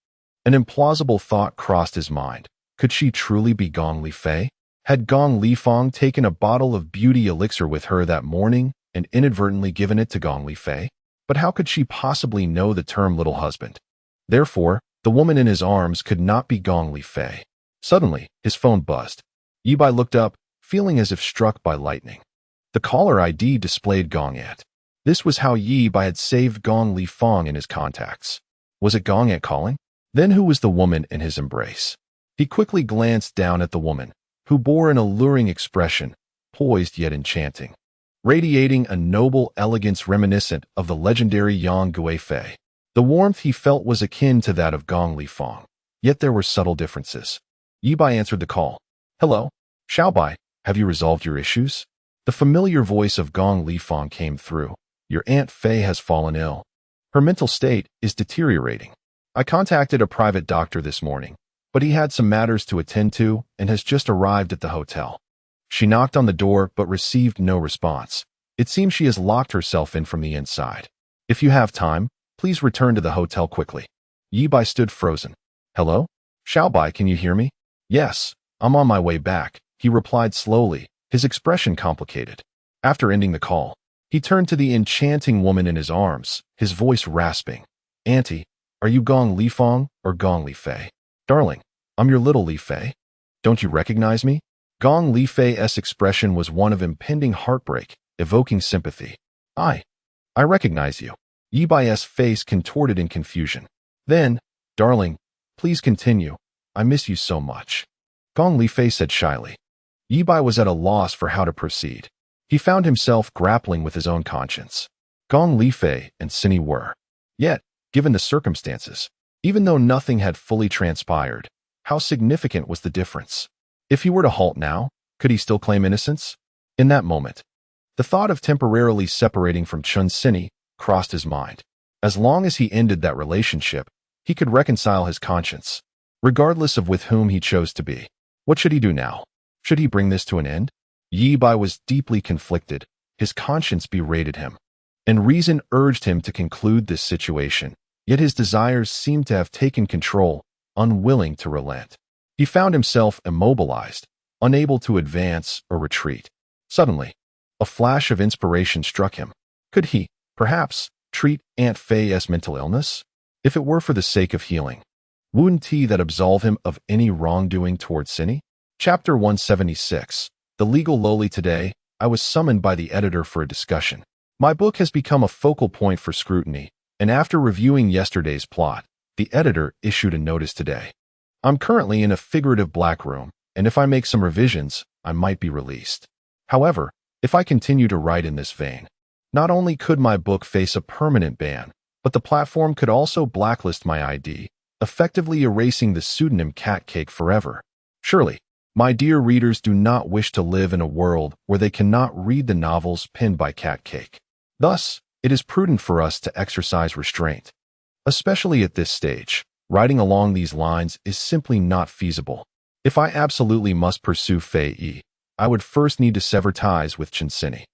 An implausible thought crossed his mind. Could she truly be Gong Li Fei? Had Gong Li Fong taken a bottle of beauty elixir with her that morning and inadvertently given it to Gong Li Fei? But how could she possibly know the term little husband? Therefore, the woman in his arms could not be Gong Li Fei. Suddenly, his phone buzzed. Ye Bai looked up, feeling as if struck by lightning. The caller ID displayed Gong Ant. This was how Ye Bai had saved Gong Li Fong in his contacts. Was it Gong Ant calling? Then who was the woman in his embrace? He quickly glanced down at the woman, who bore an alluring expression, poised yet enchanting, radiating a noble elegance reminiscent of the legendary Yang Guifei. The warmth he felt was akin to that of Gong Li Fong, yet there were subtle differences. Ye Bai answered the call. "Hello, Xiao Bai, have you resolved your issues?" The familiar voice of Gong Li Fong came through. "Your Aunt Fei has fallen ill. Her mental state is deteriorating. I contacted a private doctor this morning, but he had some matters to attend to and has just arrived at the hotel." She knocked on the door but received no response. It seems she has locked herself in from the inside. "If you have time, please return to the hotel quickly." Ye Bai stood frozen. "Hello? Xiao Bai, can you hear me?" "Yes, I'm on my way back," he replied slowly, his expression complicated. After ending the call, he turned to the enchanting woman in his arms, his voice rasping. "Auntie, are you Gong Li Fong or Gong Li Fei?" "Darling, I'm your little Li Fei. Don't you recognize me?" Gong Li Fei's expression was one of impending heartbreak, evoking sympathy. I recognize you." Ye Bai's face contorted in confusion. Then, darling, please continue. I miss you so much. Gong Lifei said shyly. Ye Bai was at a loss for how to proceed. He found himself grappling with his own conscience. Gong Lifei and Cindy were. Yet, given the circumstances, even though nothing had fully transpired, how significant was the difference? If he were to halt now, could he still claim innocence? In that moment, the thought of temporarily separating from Chun Cindy crossed his mind. As long as he ended that relationship, he could reconcile his conscience, regardless of with whom he chose to be. What should he do now? Should he bring this to an end? Ye Bai was deeply conflicted. His conscience berated him, and reason urged him to conclude this situation. Yet his desires seemed to have taken control, unwilling to relent. He found himself immobilized, unable to advance or retreat. Suddenly, a flash of inspiration struck him. Could he, perhaps, treat Aunt Fei's mental illness? If it were for the sake of healing, wouldn't he that absolve him of any wrongdoing towards Cindy? Chapter 176. The Legal Lowly. Today, I was summoned by the editor for a discussion. My book has become a focal point for scrutiny, and after reviewing yesterday's plot, the editor issued a notice today. I'm currently in a figurative black room, and if I make some revisions, I might be released. However, if I continue to write in this vein, not only could my book face a permanent ban, but the platform could also blacklist my ID, effectively erasing the pseudonym Cat Cake forever. Surely, my dear readers do not wish to live in a world where they cannot read the novels penned by Cat Cake. Thus, it is prudent for us to exercise restraint. Especially at this stage, writing along these lines is simply not feasible. If I absolutely must pursue Fei Yi, I would first need to sever ties with Chen Cindy.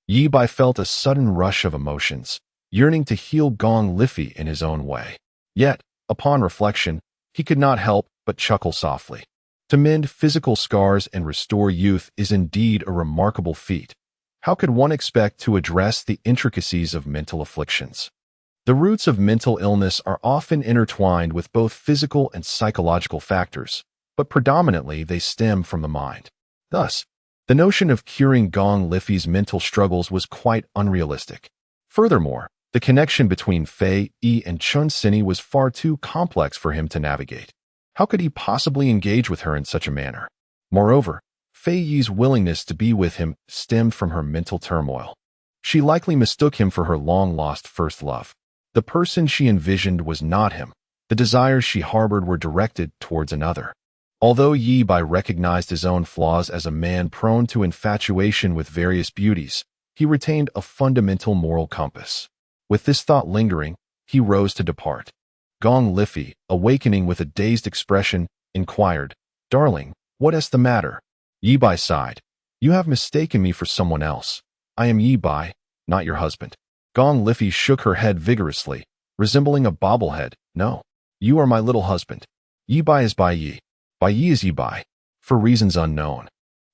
Ye Bai felt a sudden rush of emotions, yearning to heal Gong Lifei in his own way. Yet, upon reflection, he could not help but chuckle softly. To mend physical scars and restore youth is indeed a remarkable feat. How could one expect to address the intricacies of mental afflictions? The roots of mental illness are often intertwined with both physical and psychological factors, but predominantly they stem from the mind. Thus, the notion of curing Gong Lifei's mental struggles was quite unrealistic. Furthermore, the connection between Fei Yi and Chun Cindy was far too complex for him to navigate. How could he possibly engage with her in such a manner? Moreover, Fei Yi's willingness to be with him stemmed from her mental turmoil. She likely mistook him for her long-lost first love. The person she envisioned was not him. The desires she harbored were directed towards another. Although Ye Bai recognized his own flaws as a man prone to infatuation with various beauties, he retained a fundamental moral compass. With this thought lingering, he rose to depart. Gong Lifei, awakening with a dazed expression, inquired, "Darling, what is the matter?" Ye Bai sighed. "You have mistaken me for someone else. I am Ye Bai, not your husband." Gong Lifei shook her head vigorously, resembling a bobblehead. "No, you are my little husband. Ye Bai is Bai Yi. Bai Yi is Ye Bai, for reasons unknown."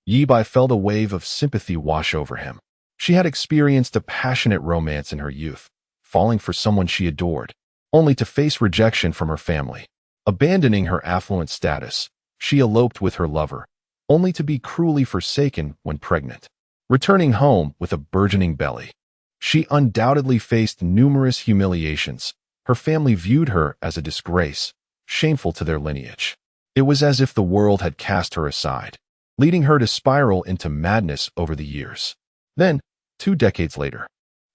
Ye Bai felt a wave of sympathy wash over him. She had experienced a passionate romance in her youth, falling for someone she adored, only to face rejection from her family. Abandoning her affluent status, she eloped with her lover, only to be cruelly forsaken when pregnant. Returning home with a burgeoning belly, she undoubtedly faced numerous humiliations. Her family viewed her as a disgrace, shameful to their lineage. It was as if the world had cast her aside, leading her to spiral into madness over the years. Then, 2 decades later,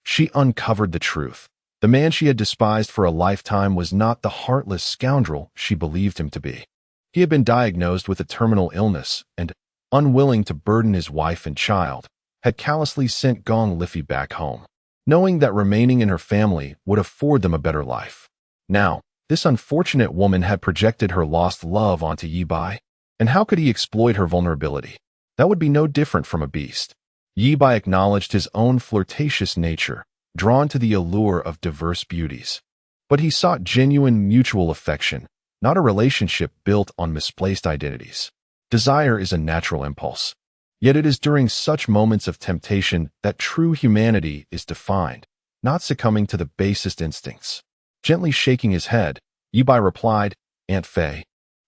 she uncovered the truth. The man she had despised for a lifetime was not the heartless scoundrel she believed him to be. He had been diagnosed with a terminal illness and, unwilling to burden his wife and child, had callously sent Gong Lifei back home, knowing that remaining in her family would afford them a better life. Now, this unfortunate woman had projected her lost love onto Ye Bai, and how could he exploit her vulnerability? That would be no different from a beast. Ye Bai acknowledged his own flirtatious nature, drawn to the allure of diverse beauties. But he sought genuine mutual affection, not a relationship built on misplaced identities. Desire is a natural impulse. Yet it is during such moments of temptation that true humanity is defined, not succumbing to the basest instincts. Gently shaking his head, Ye Bai replied, "Aunt Fei,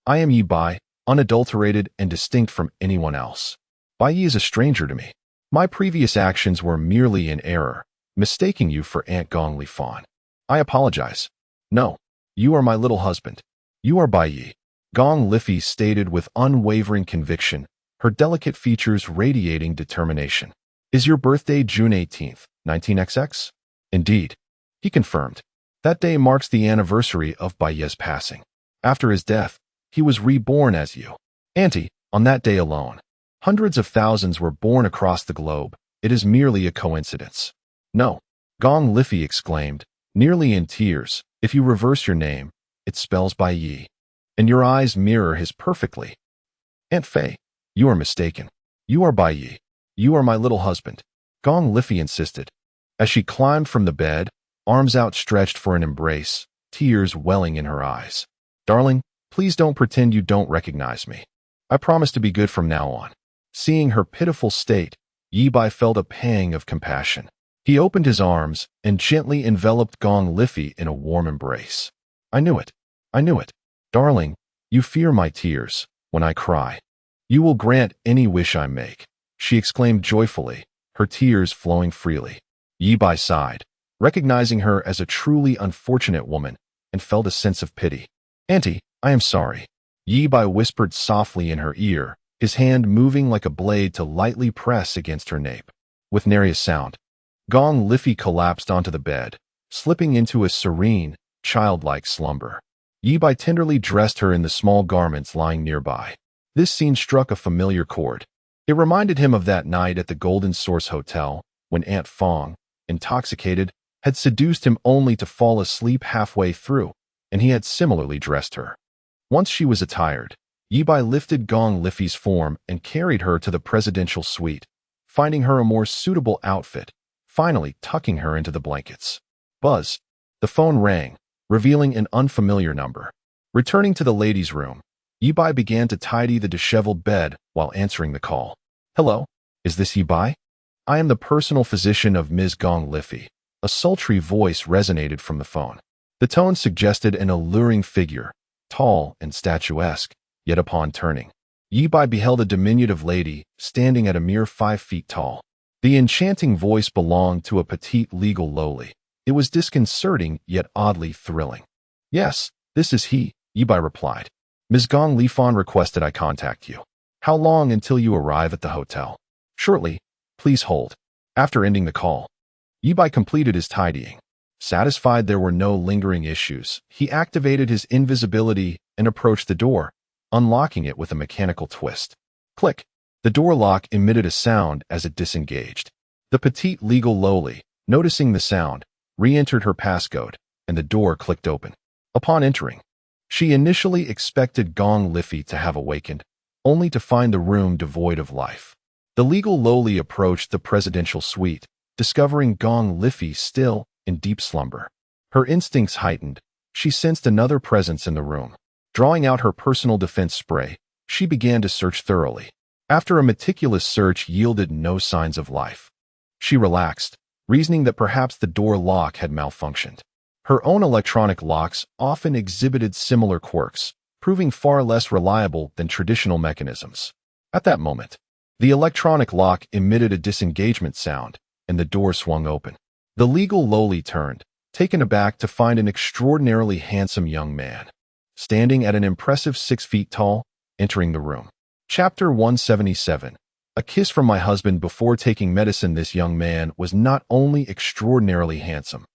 I am Ye Bai, unadulterated and distinct from anyone else. Bai Yi is a stranger to me. My previous actions were merely in error, mistaking you for Aunt Gong Li Fan. I apologize. No. You are my little husband. You are Bai Ye. Gong Liffey stated with unwavering conviction, her delicate features radiating determination. Is your birthday June 18th, 19XX? Indeed. He confirmed. That day marks the anniversary of Bai Ye's passing. After his death, he was reborn as you. Auntie, on that day alone, hundreds of thousands were born across the globe. It is merely a coincidence. No. Gong Liffey exclaimed, nearly in tears. If you reverse your name, it spells Bai Ye. And your eyes mirror his perfectly. Aunt Fei, you are mistaken. You are Bai Ye. You are my little husband. Gong Liffey insisted. As she climbed from the bed, arms outstretched for an embrace, tears welling in her eyes. Darling, please don't pretend you don't recognize me. I promise to be good from now on. Seeing her pitiful state, Ye Bai felt a pang of compassion. He opened his arms and gently enveloped Gong Liffey in a warm embrace. I knew it. I knew it. Darling, you fear my tears when I cry. You will grant any wish I make, she exclaimed joyfully, her tears flowing freely. Ye Bai sighed, recognizing her as a truly unfortunate woman, and felt a sense of pity. Auntie, I am sorry. Ye Bai whispered softly in her ear, his hand moving like a blade to lightly press against her nape. With nary a sound, Gong Liffey collapsed onto the bed, slipping into a serene, childlike slumber. Ye Bai tenderly dressed her in the small garments lying nearby. This scene struck a familiar chord. It reminded him of that night at the Golden Source Hotel, when Aunt Fong, intoxicated, had seduced him only to fall asleep halfway through, and he had similarly dressed her. Once she was attired, Ye Bai lifted Gong Liffey's form and carried her to the presidential suite, finding her a more suitable outfit, finally tucking her into the blankets. Buzz. The phone rang, revealing an unfamiliar number. Returning to the ladies' room, Ye Bai began to tidy the disheveled bed while answering the call. Hello, is this Ye Bai? I am the personal physician of Ms. Gong Liffey. A sultry voice resonated from the phone. The tone suggested an alluring figure, tall and statuesque, yet upon turning, Ye Bai beheld a diminutive lady standing at a mere 5 feet tall. The enchanting voice belonged to a petite legal lowly. It was disconcerting yet oddly thrilling. Yes, this is he, Ye Bai replied. Ms. Gong Lifan requested I contact you. How long until you arrive at the hotel? Shortly. Please hold. After ending the call, Ye Bai completed his tidying. Satisfied there were no lingering issues, he activated his invisibility and approached the door, unlocking it with a mechanical twist. Click. The door lock emitted a sound as it disengaged. The petite legal lowly, noticing the sound, re-entered her passcode, and the door clicked open. Upon entering, she initially expected Gong Liffey to have awakened, only to find the room devoid of life. The legal lowly approached the presidential suite, discovering Gong Liffey still in deep slumber. Her instincts heightened. She sensed another presence in the room. Drawing out her personal defense spray, she began to search thoroughly. After a meticulous search yielded no signs of life, she relaxed, reasoning that perhaps the door lock had malfunctioned. Her own electronic locks often exhibited similar quirks, proving far less reliable than traditional mechanisms. At that moment, the electronic lock emitted a disengagement sound, and the door swung open. The legal lowly turned, taken aback to find an extraordinarily handsome young man, standing at an impressive 6 feet tall, entering the room. Chapter 177. A kiss from my husband before taking medicine. This young man was not only extraordinarily handsome,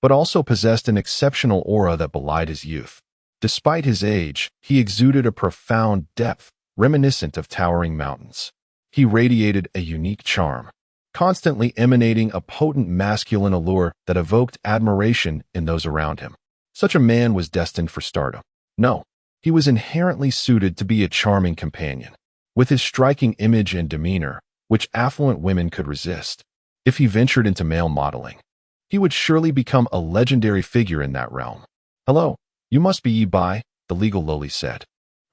but also possessed an exceptional aura that belied his youth. Despite his age, he exuded a profound depth, reminiscent of towering mountains. He radiated a unique charm, constantly emanating a potent masculine allure that evoked admiration in those around him. Such a man was destined for stardom. No, he was inherently suited to be a charming companion, with his striking image and demeanor, which affluent women could resist. If he ventured into male modeling, he would surely become a legendary figure in that realm. Hello, you must be Ye Bai, the legal lowly said,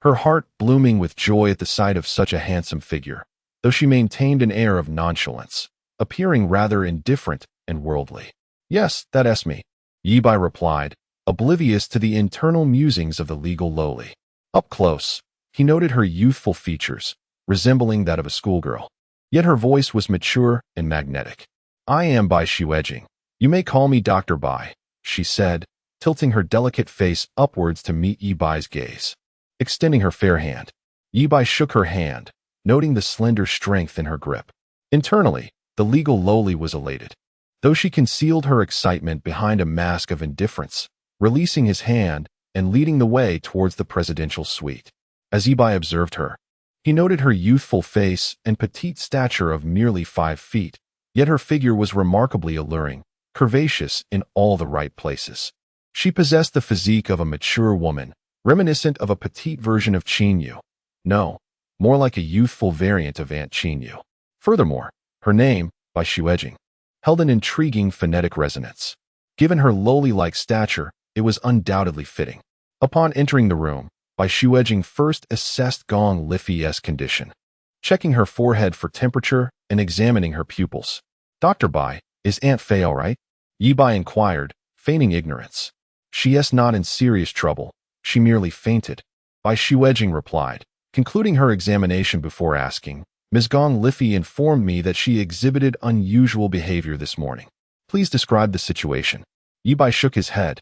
her heart blooming with joy at the sight of such a handsome figure, though she maintained an air of nonchalance, appearing rather indifferent and worldly. Yes, that's me, Ye Bai replied, oblivious to the internal musings of the legal lowly. Up close, he noted her youthful features, resembling that of a schoolgirl. Yet her voice was mature and magnetic. I am Bai Shuejing. You may call me Dr. Bai. she said, tilting her delicate face upwards to meet Ye Bai's gaze. Extending her fair hand, Ye Bai shook her hand, noting the slender strength in her grip. Internally, the legal lowly was elated, though she concealed her excitement behind a mask of indifference, releasing his hand and leading the way towards the presidential suite. As Ye Bai observed her, he noted her youthful face and petite stature of merely 5 feet, yet her figure was remarkably alluring, curvaceous in all the right places. She possessed the physique of a mature woman, reminiscent of a petite version of Yu. No, more like a youthful variant of Aunt Yu. Furthermore, her name, Bai Mei, held an intriguing phonetic resonance. Given her lowly-like stature, it was undoubtedly fitting. Upon entering the room, Bai Mei first assessed Gong Lifei's condition, checking her forehead for temperature and examining her pupils. "Dr. Bai, is Aunt Fei all right?" Ye Bai inquired, feigning ignorance. "She is not in serious trouble. She merely fainted," Bai Mei replied, concluding her examination before asking, "Ms. Gong Lifei informed me that she exhibited unusual behavior this morning. Please describe the situation." Ye Bai shook his head.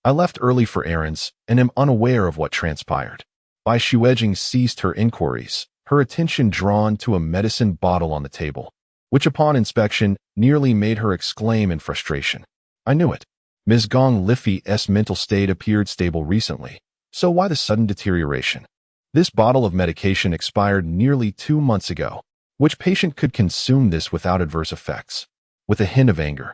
"I left early for errands and am unaware of what transpired." Bai Mei ceased her inquiries, her attention drawn to a medicine bottle on the table, which upon inspection nearly made her exclaim in frustration. "I knew it. Ms. Gong Lifei's mental state appeared stable recently, so why the sudden deterioration? This bottle of medication expired nearly 2 months ago. Which patient could consume this without adverse effects?" With a hint of anger,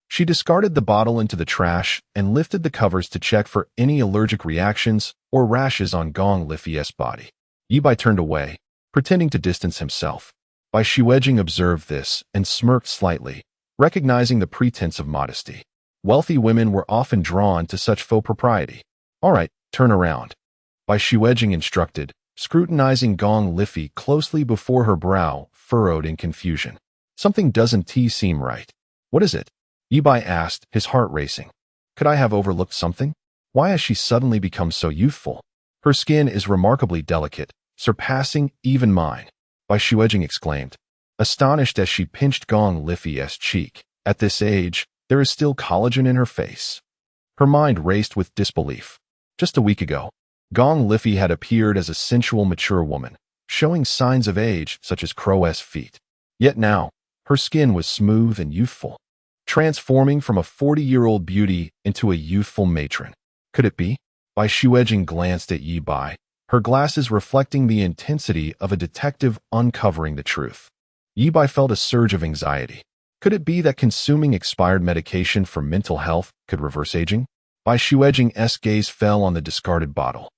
she discarded the bottle into the trash and lifted the covers to check for any allergic reactions or rashes on Gong Lifei's body. Ye Bai turned away, pretending to distance himself. Bai Mei observed this and smirked slightly, recognizing the pretense of modesty. Wealthy women were often drawn to such faux propriety. "All right, turn around," Bai Mei instructed, scrutinizing Gong Lifei closely before her brow furrowed in confusion. "Something doesn't seem right." "What is it?" Ye Bai asked, his heart racing. "Could I have overlooked something? Why has she suddenly become so youthful? Her skin is remarkably delicate, surpassing even mine," Bai Mei exclaimed, astonished as she pinched Gong Lifei's cheek. "At this age, there is still collagen in her face." Her mind raced with disbelief. Just a week ago, Gong Lifei had appeared as a sensual mature woman, showing signs of age such as crow's feet. Yet now, her skin was smooth and youthful, transforming from a 40-year-old beauty into a youthful matron. Could it be? Bai Mei glanced at Ye Bai, her glasses reflecting the intensity of a detective uncovering the truth. Ye Bai felt a surge of anxiety. Could it be that consuming expired medication for mental health could reverse aging? Bai Mei's gaze fell on the discarded bottle.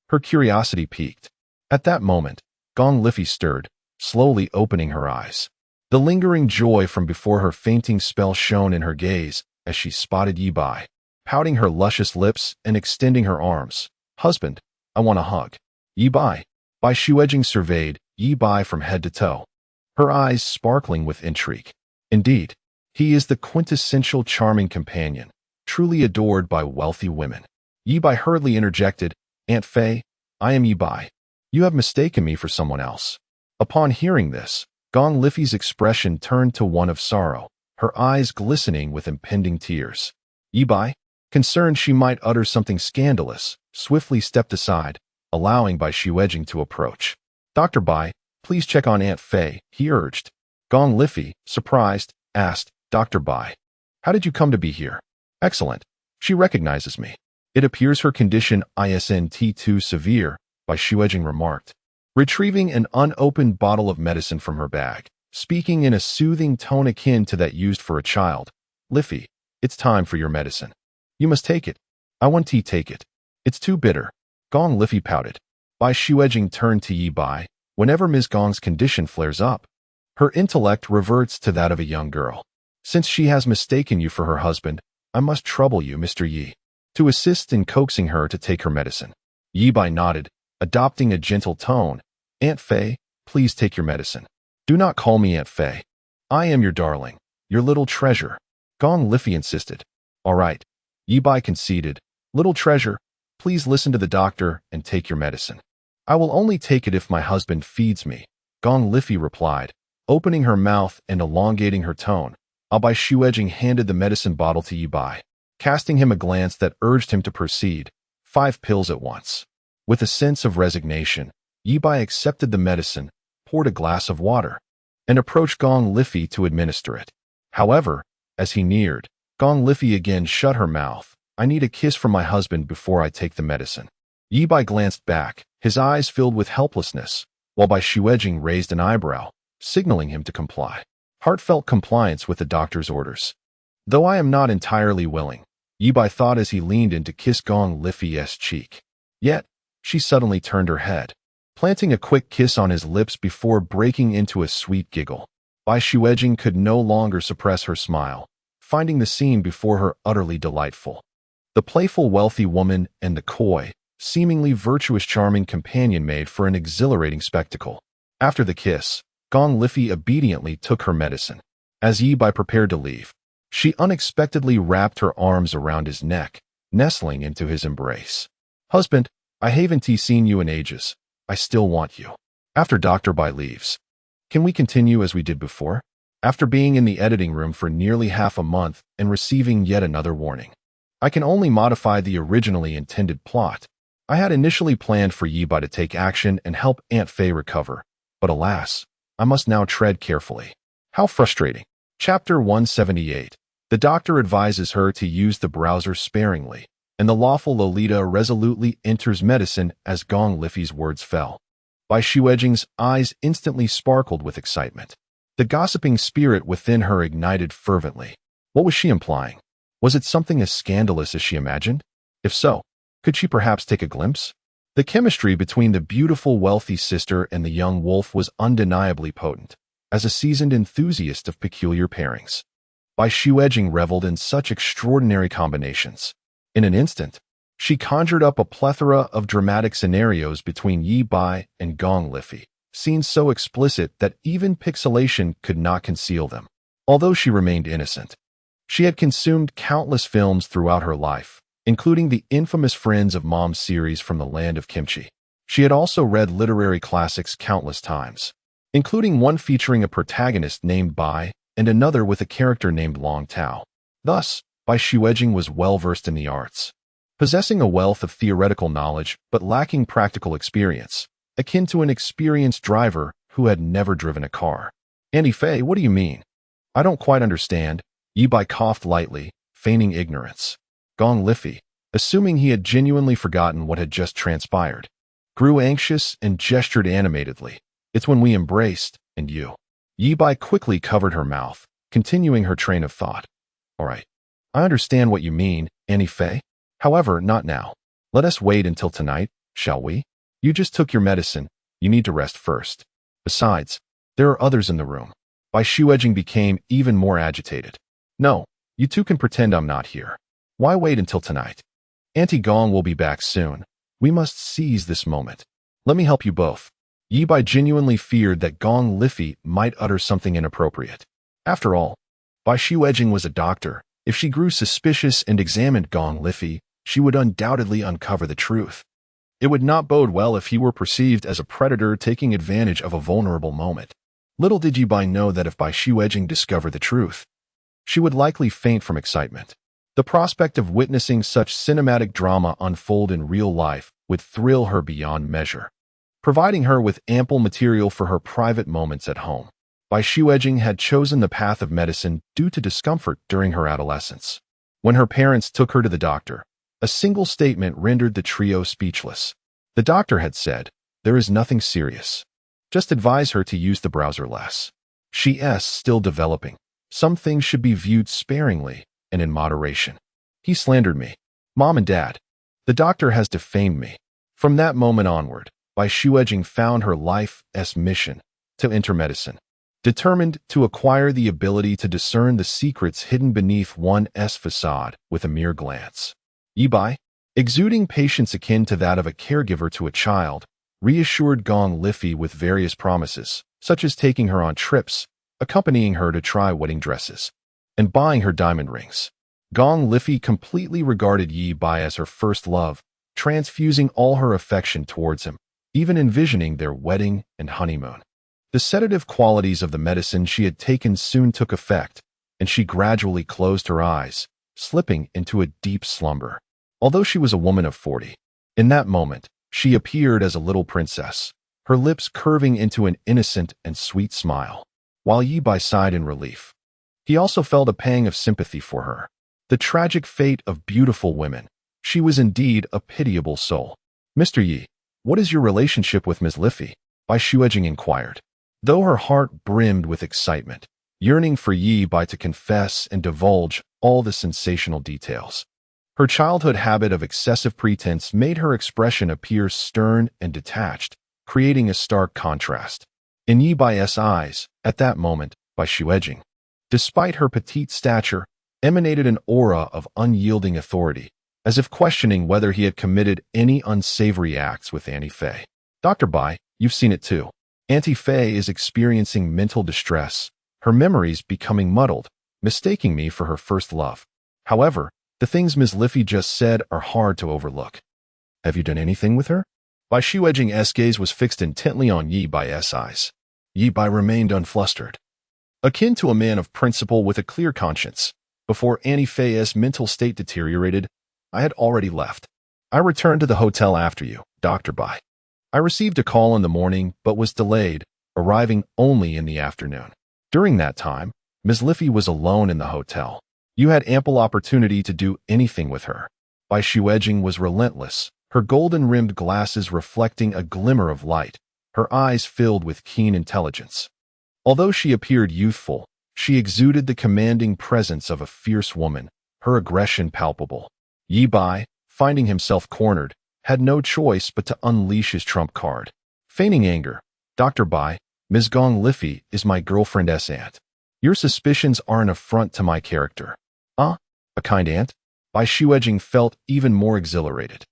Her curiosity piqued. At that moment, Gong Lifei stirred, slowly opening her eyes. The lingering joy from before her fainting spell shone in her gaze as she spotted Ye Bai, pouting her luscious lips and extending her arms. "Husband, I want a hug." "Ye Bai." Bai Mei surveyed Ye Bai from head to toe, her eyes sparkling with intrigue. Indeed, he is the quintessential charming companion, truly adored by wealthy women. Ye Bai hurriedly interjected, "Aunt Fei, I am Ye Bai. You have mistaken me for someone else." Upon hearing this, Gong Lifei's expression turned to one of sorrow, her eyes glistening with impending tears. Ye Bai, concerned she might utter something scandalous, swiftly stepped aside, allowing Bai Mei to approach. "Dr. Bai, please check on Aunt Fei," he urged. Gong Lifei, surprised, asked, "Dr. Bai, how did you come to be here?" "Excellent. She recognizes me. It appears her condition isn't too severe," Bai Mei remarked, retrieving an unopened bottle of medicine from her bag, speaking in a soothing tone akin to that used for a child. "Lifei, it's time for your medicine. You must take it. I want to take it. It's too bitter." Gong Lifei pouted. Bai Mei turned to Ye Bai. "Whenever Ms. Gong's condition flares up, her intellect reverts to that of a young girl. Since she has mistaken you for her husband, I must trouble you, Mr. Yi, to assist in coaxing her to take her medicine." Ye Bai nodded, adopting a gentle tone. "Aunt Fei, please take your medicine. Do not call me Aunt Fei. I am your darling, your little treasure." Gong Lifei insisted. "All right," Ye Bai conceded. "Little treasure, please listen to the doctor and take your medicine." "I will only take it if my husband feeds me," Gong Lifei replied, opening her mouth and elongating her tone. Bai Mei handed the medicine bottle to Ye Bai. casting him a glance that urged him to proceed, 5 pills at once. With a sense of resignation, Ye Bai accepted the medicine, poured a glass of water, and approached Gong Liffey to administer it. However, as he neared, Gong Liffey again shut her mouth. I need a kiss from my husband before I take the medicine. Ye Bai glanced back, his eyes filled with helplessness, while Bai Xuejing raised an eyebrow, signaling him to comply. Heartfelt compliance with the doctor's orders. Though I am not entirely willing, Ye Bai thought as he leaned in to kiss Gong Liffey's cheek. Yet, she suddenly turned her head, planting a quick kiss on his lips before breaking into a sweet giggle. Bai Xuejing could no longer suppress her smile, finding the scene before her utterly delightful. The playful wealthy woman and the coy, seemingly virtuous charming companion made for an exhilarating spectacle. After the kiss, Gong Liffey obediently took her medicine. As Ye Bai prepared to leave, she unexpectedly wrapped her arms around his neck, nestling into his embrace. Husband, I haven't seen you in ages. I still want you. After Dr. Bai leaves, can we continue as we did before? After being in the editing room for nearly half a month and receiving yet another warning, I can only modify the originally intended plot. I had initially planned for Ye Bai to take action and help Aunt Fei recover, but alas, I must now tread carefully. How frustrating. Chapter 178. The doctor advises her to use the browser sparingly, and the lawful Lolita resolutely enters medicine as Gong Liffey's words fell. Bai Xuejing's eyes instantly sparkled with excitement. The gossiping spirit within her ignited fervently. What was she implying? Was it something as scandalous as she imagined? If so, could she perhaps take a glimpse? The chemistry between the beautiful wealthy sister and the young wolf was undeniably potent. As a seasoned enthusiast of peculiar pairings, Bai Xuejing reveled in such extraordinary combinations. In an instant, she conjured up a plethora of dramatic scenarios between Ye Bai and Gong Liffey, scenes so explicit that even pixelation could not conceal them. Although she remained innocent, she had consumed countless films throughout her life, including the infamous Friends of Mom series from the land of kimchi. She had also read literary classics countless times, including one featuring a protagonist named Bai and another with a character named Long Tao. Thus, Bai Xuejing was well-versed in the arts, possessing a wealth of theoretical knowledge but lacking practical experience, akin to an experienced driver who had never driven a car. Auntie Fei, what do you mean? I don't quite understand. Ye Bai coughed lightly, feigning ignorance. Gong Liffey, assuming he had genuinely forgotten what had just transpired, grew anxious and gestured animatedly. It's when we embraced, and you. Ye Bai quickly covered her mouth, continuing her train of thought. All right. I understand what you mean, Auntie Fei. However, not now. Let us wait until tonight, shall we? You just took your medicine. You need to rest first. Besides, there are others in the room. Bai Xuejing became even more agitated. No, you two can pretend I'm not here. Why wait until tonight? Auntie Gong will be back soon. We must seize this moment. Let me help you both. Ye Bai genuinely feared that Gong Liffey might utter something inappropriate. After all, Bai Xuejing was a doctor. If she grew suspicious and examined Gong Liffey, she would undoubtedly uncover the truth. It would not bode well if he were perceived as a predator taking advantage of a vulnerable moment. Little did Ye Bai know that if Bai Xuejing discovered the truth, she would likely faint from excitement. The prospect of witnessing such cinematic drama unfold in real life would thrill her beyond measure, providing her with ample material for her private moments at home. Bai Xuejing had chosen the path of medicine due to discomfort during her adolescence. When her parents took her to the doctor, a single statement rendered the trio speechless. The doctor had said, "There is nothing serious. Just advise her to use the browser less. She's still developing. Some things should be viewed sparingly and in moderation." He slandered me. Mom and Dad. The doctor has defamed me. From that moment onward, Bai Xuejing found her life's mission to enter medicine, determined to acquire the ability to discern the secrets hidden beneath one's facade with a mere glance. Ye Bai, exuding patience akin to that of a caregiver to a child, reassured Gong Liffey with various promises, such as taking her on trips, accompanying her to try wedding dresses, and buying her diamond rings. Gong Liffey completely regarded Ye Bai as her first love, transfusing all her affection towards him, even envisioning their wedding and honeymoon. The sedative qualities of the medicine she had taken soon took effect, and she gradually closed her eyes, slipping into a deep slumber. Although she was a woman of 40, in that moment, she appeared as a little princess, her lips curving into an innocent and sweet smile. While Ye Bai sighed in relief, he also felt a pang of sympathy for her. The tragic fate of beautiful women. She was indeed a pitiable soul. Mr. Yi, what is your relationship with Ms. Liffey? Bai Shuejing inquired. Though her heart brimmed with excitement, yearning for Ye Bai to confess and divulge all the sensational details, her childhood habit of excessive pretense made her expression appear stern and detached, creating a stark contrast. In Ye Bai's eyes, at that moment, Bai Shuejing, despite her petite stature, emanated an aura of unyielding authority, as if questioning whether he had committed any unsavory acts with Auntie Fei. Dr. Bai, you've seen it too. Auntie Fei is experiencing mental distress, her memories becoming muddled, mistaking me for her first love. However, the things Ms. Liffey just said are hard to overlook. Have you done anything with her? Bai Shuejing's gaze was fixed intently on Ye Bai's eyes. Ye Bai remained unflustered, akin to a man of principle with a clear conscience. Before Auntie Fei's mental state deteriorated, I had already left. I returned to the hotel after you, Dr. Bai. I received a call in the morning but was delayed, arriving only in the afternoon. During that time, Ms. Liffey was alone in the hotel. You had ample opportunity to do anything with her. Bai Shuejing was relentless, her golden-rimmed glasses reflecting a glimmer of light, her eyes filled with keen intelligence. Although she appeared youthful, she exuded the commanding presence of a fierce woman, her aggression palpable. Ye Bai, finding himself cornered, had no choice but to unleash his trump card. Feigning anger, Dr. Bai, Ms. Gong Liffey is my girlfriend's aunt. Your suspicions are an affront to my character. A kind aunt? Bai Shuejing felt even more exhilarated.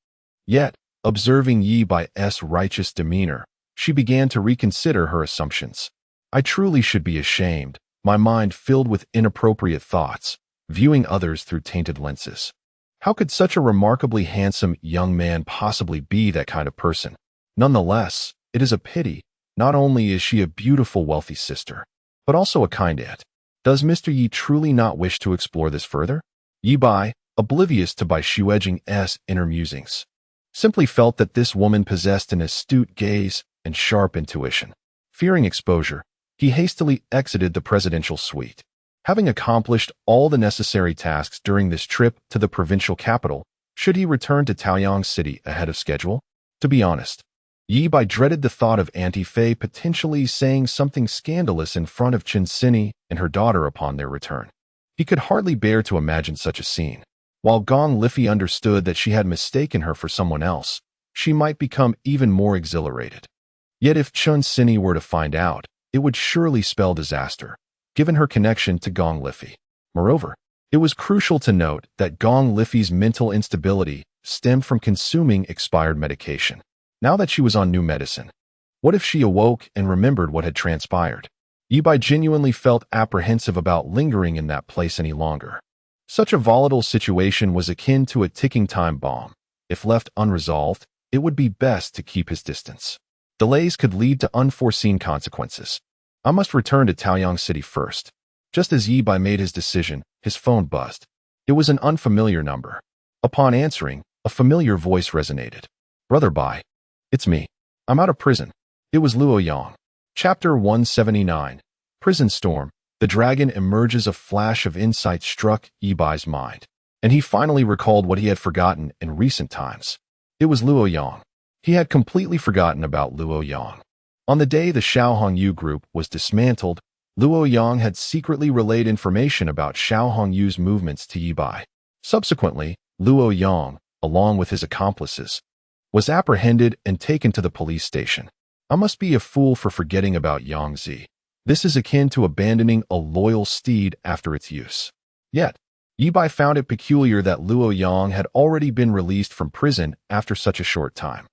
Yet, observing Ye Bai's righteous demeanor, she began to reconsider her assumptions. I truly should be ashamed, my mind filled with inappropriate thoughts, viewing others through tainted lenses. How could such a remarkably handsome young man possibly be that kind of person? Nonetheless, it is a pity. Not only is she a beautiful, wealthy sister, but also a kind aunt. Does Mr. Yi truly not wish to explore this further? Ye Bai, oblivious to Bai Shuejing's inner musings, simply felt that this woman possessed an astute gaze and sharp intuition. Fearing exposure, he hastily exited the presidential suite. Having accomplished all the necessary tasks during this trip to the provincial capital, should he return to Taoyang City ahead of schedule? To be honest, Ye Bai dreaded the thought of Auntie Fei potentially saying something scandalous in front of Chen Sini and her daughter upon their return. He could hardly bear to imagine such a scene. While Gong Liffey understood that she had mistaken her for someone else, she might become even more exhilarated. Yet if Chen Sini were to find out, it would surely spell disaster, given her connection to Gong Liffey. Moreover, it was crucial to note that Gong Liffey's mental instability stemmed from consuming expired medication. Now that she was on new medicine, what if she awoke and remembered what had transpired? Ye Bai genuinely felt apprehensive about lingering in that place any longer. Such a volatile situation was akin to a ticking time bomb. If left unresolved, it would be best to keep his distance. Delays could lead to unforeseen consequences. I must return to Taoyang City first. Just as Ye Bai made his decision, his phone buzzed. It was an unfamiliar number. Upon answering, a familiar voice resonated. Brother Bai. It's me. I'm out of prison. It was Luo Yang. Chapter 179. Prison Storm. The dragon emerges. A flash of insight struck Ye Bai's mind, and he finally recalled what he had forgotten in recent times. It was Luo Yang. He had completely forgotten about Luo Yang. On the day the Xiao Hongyu group was dismantled, Luo Yang had secretly relayed information about Xiao Hongyu's movements to Ye Bai. Subsequently, Luo Yang, along with his accomplices, was apprehended and taken to the police station. I must be a fool for forgetting about Yang Zi. This is akin to abandoning a loyal steed after its use. Yet, Ye Bai found it peculiar that Luo Yang had already been released from prison after such a short time.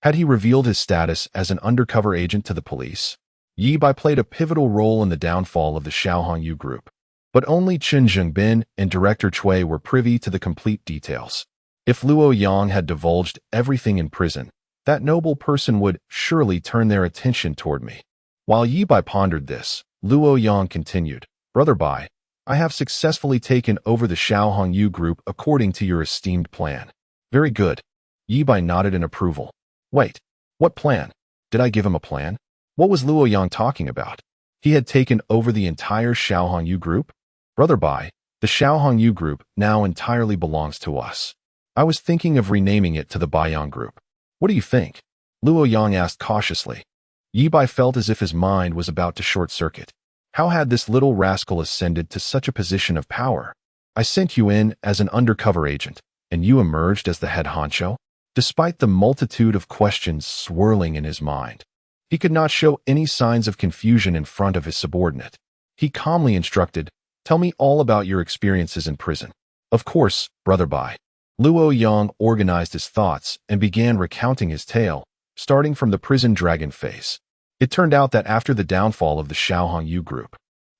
Had he revealed his status as an undercover agent to the police? Ye Bai played a pivotal role in the downfall of the Xiao Hongyu group, but only Chen Zhengbin and Director Cui were privy to the complete details. If Luo Yang had divulged everything in prison, that noble person would surely turn their attention toward me. While Ye Bai pondered this, Luo Yang continued, Brother Bai, I have successfully taken over the Xiao Hongyu group according to your esteemed plan. Very good. Ye Bai nodded in approval. Wait, what plan? Did I give him a plan? What was Luo Yang talking about? He had taken over the entire Xiao Hongyu group? Brother Bai, the Xiao Hongyu group now entirely belongs to us. I was thinking of renaming it to the Baiyang group. What do you think? Luo Yang asked cautiously. Ye Bai felt as if his mind was about to short-circuit. How had this little rascal ascended to such a position of power? I sent you in as an undercover agent, and you emerged as the head honcho? Despite the multitude of questions swirling in his mind, he could not show any signs of confusion in front of his subordinate. He calmly instructed, "Tell me all about your experiences in prison." Of course, Brother Bai. Luo Yang organized his thoughts and began recounting his tale, starting from the prison dragon phase. It turned out that after the downfall of the Xiao Hongyu group,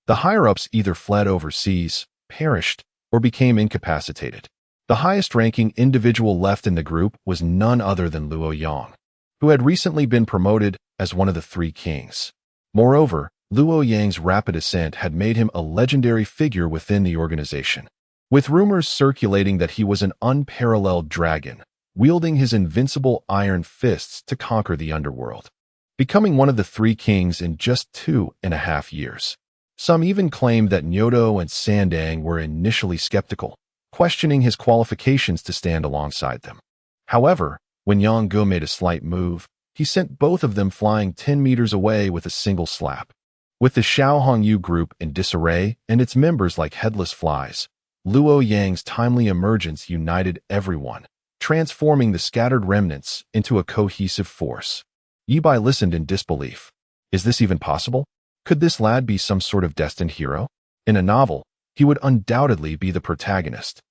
the higher-ups either fled overseas, perished, or became incapacitated. The highest-ranking individual left in the group was none other than Luo Yang, who had recently been promoted as one of the three kings. Moreover, Luo Yang's rapid ascent had made him a legendary figure within the organization, with rumors circulating that he was an unparalleled dragon, wielding his invincible iron fists to conquer the underworld, becoming one of the three kings in just 2.5 years. Some even claimed that Nyoto and Sandang were initially skeptical, questioning his qualifications to stand alongside them. However, when Yang Gu made a slight move, he sent both of them flying 10 meters away with a single slap. With the Xiao Hongyu group in disarray and its members like headless flies, Luo Yang's timely emergence united everyone, transforming the scattered remnants into a cohesive force. Ye Bai listened in disbelief. Is this even possible? Could this lad be some sort of destined hero? In a novel, he would undoubtedly be the protagonist.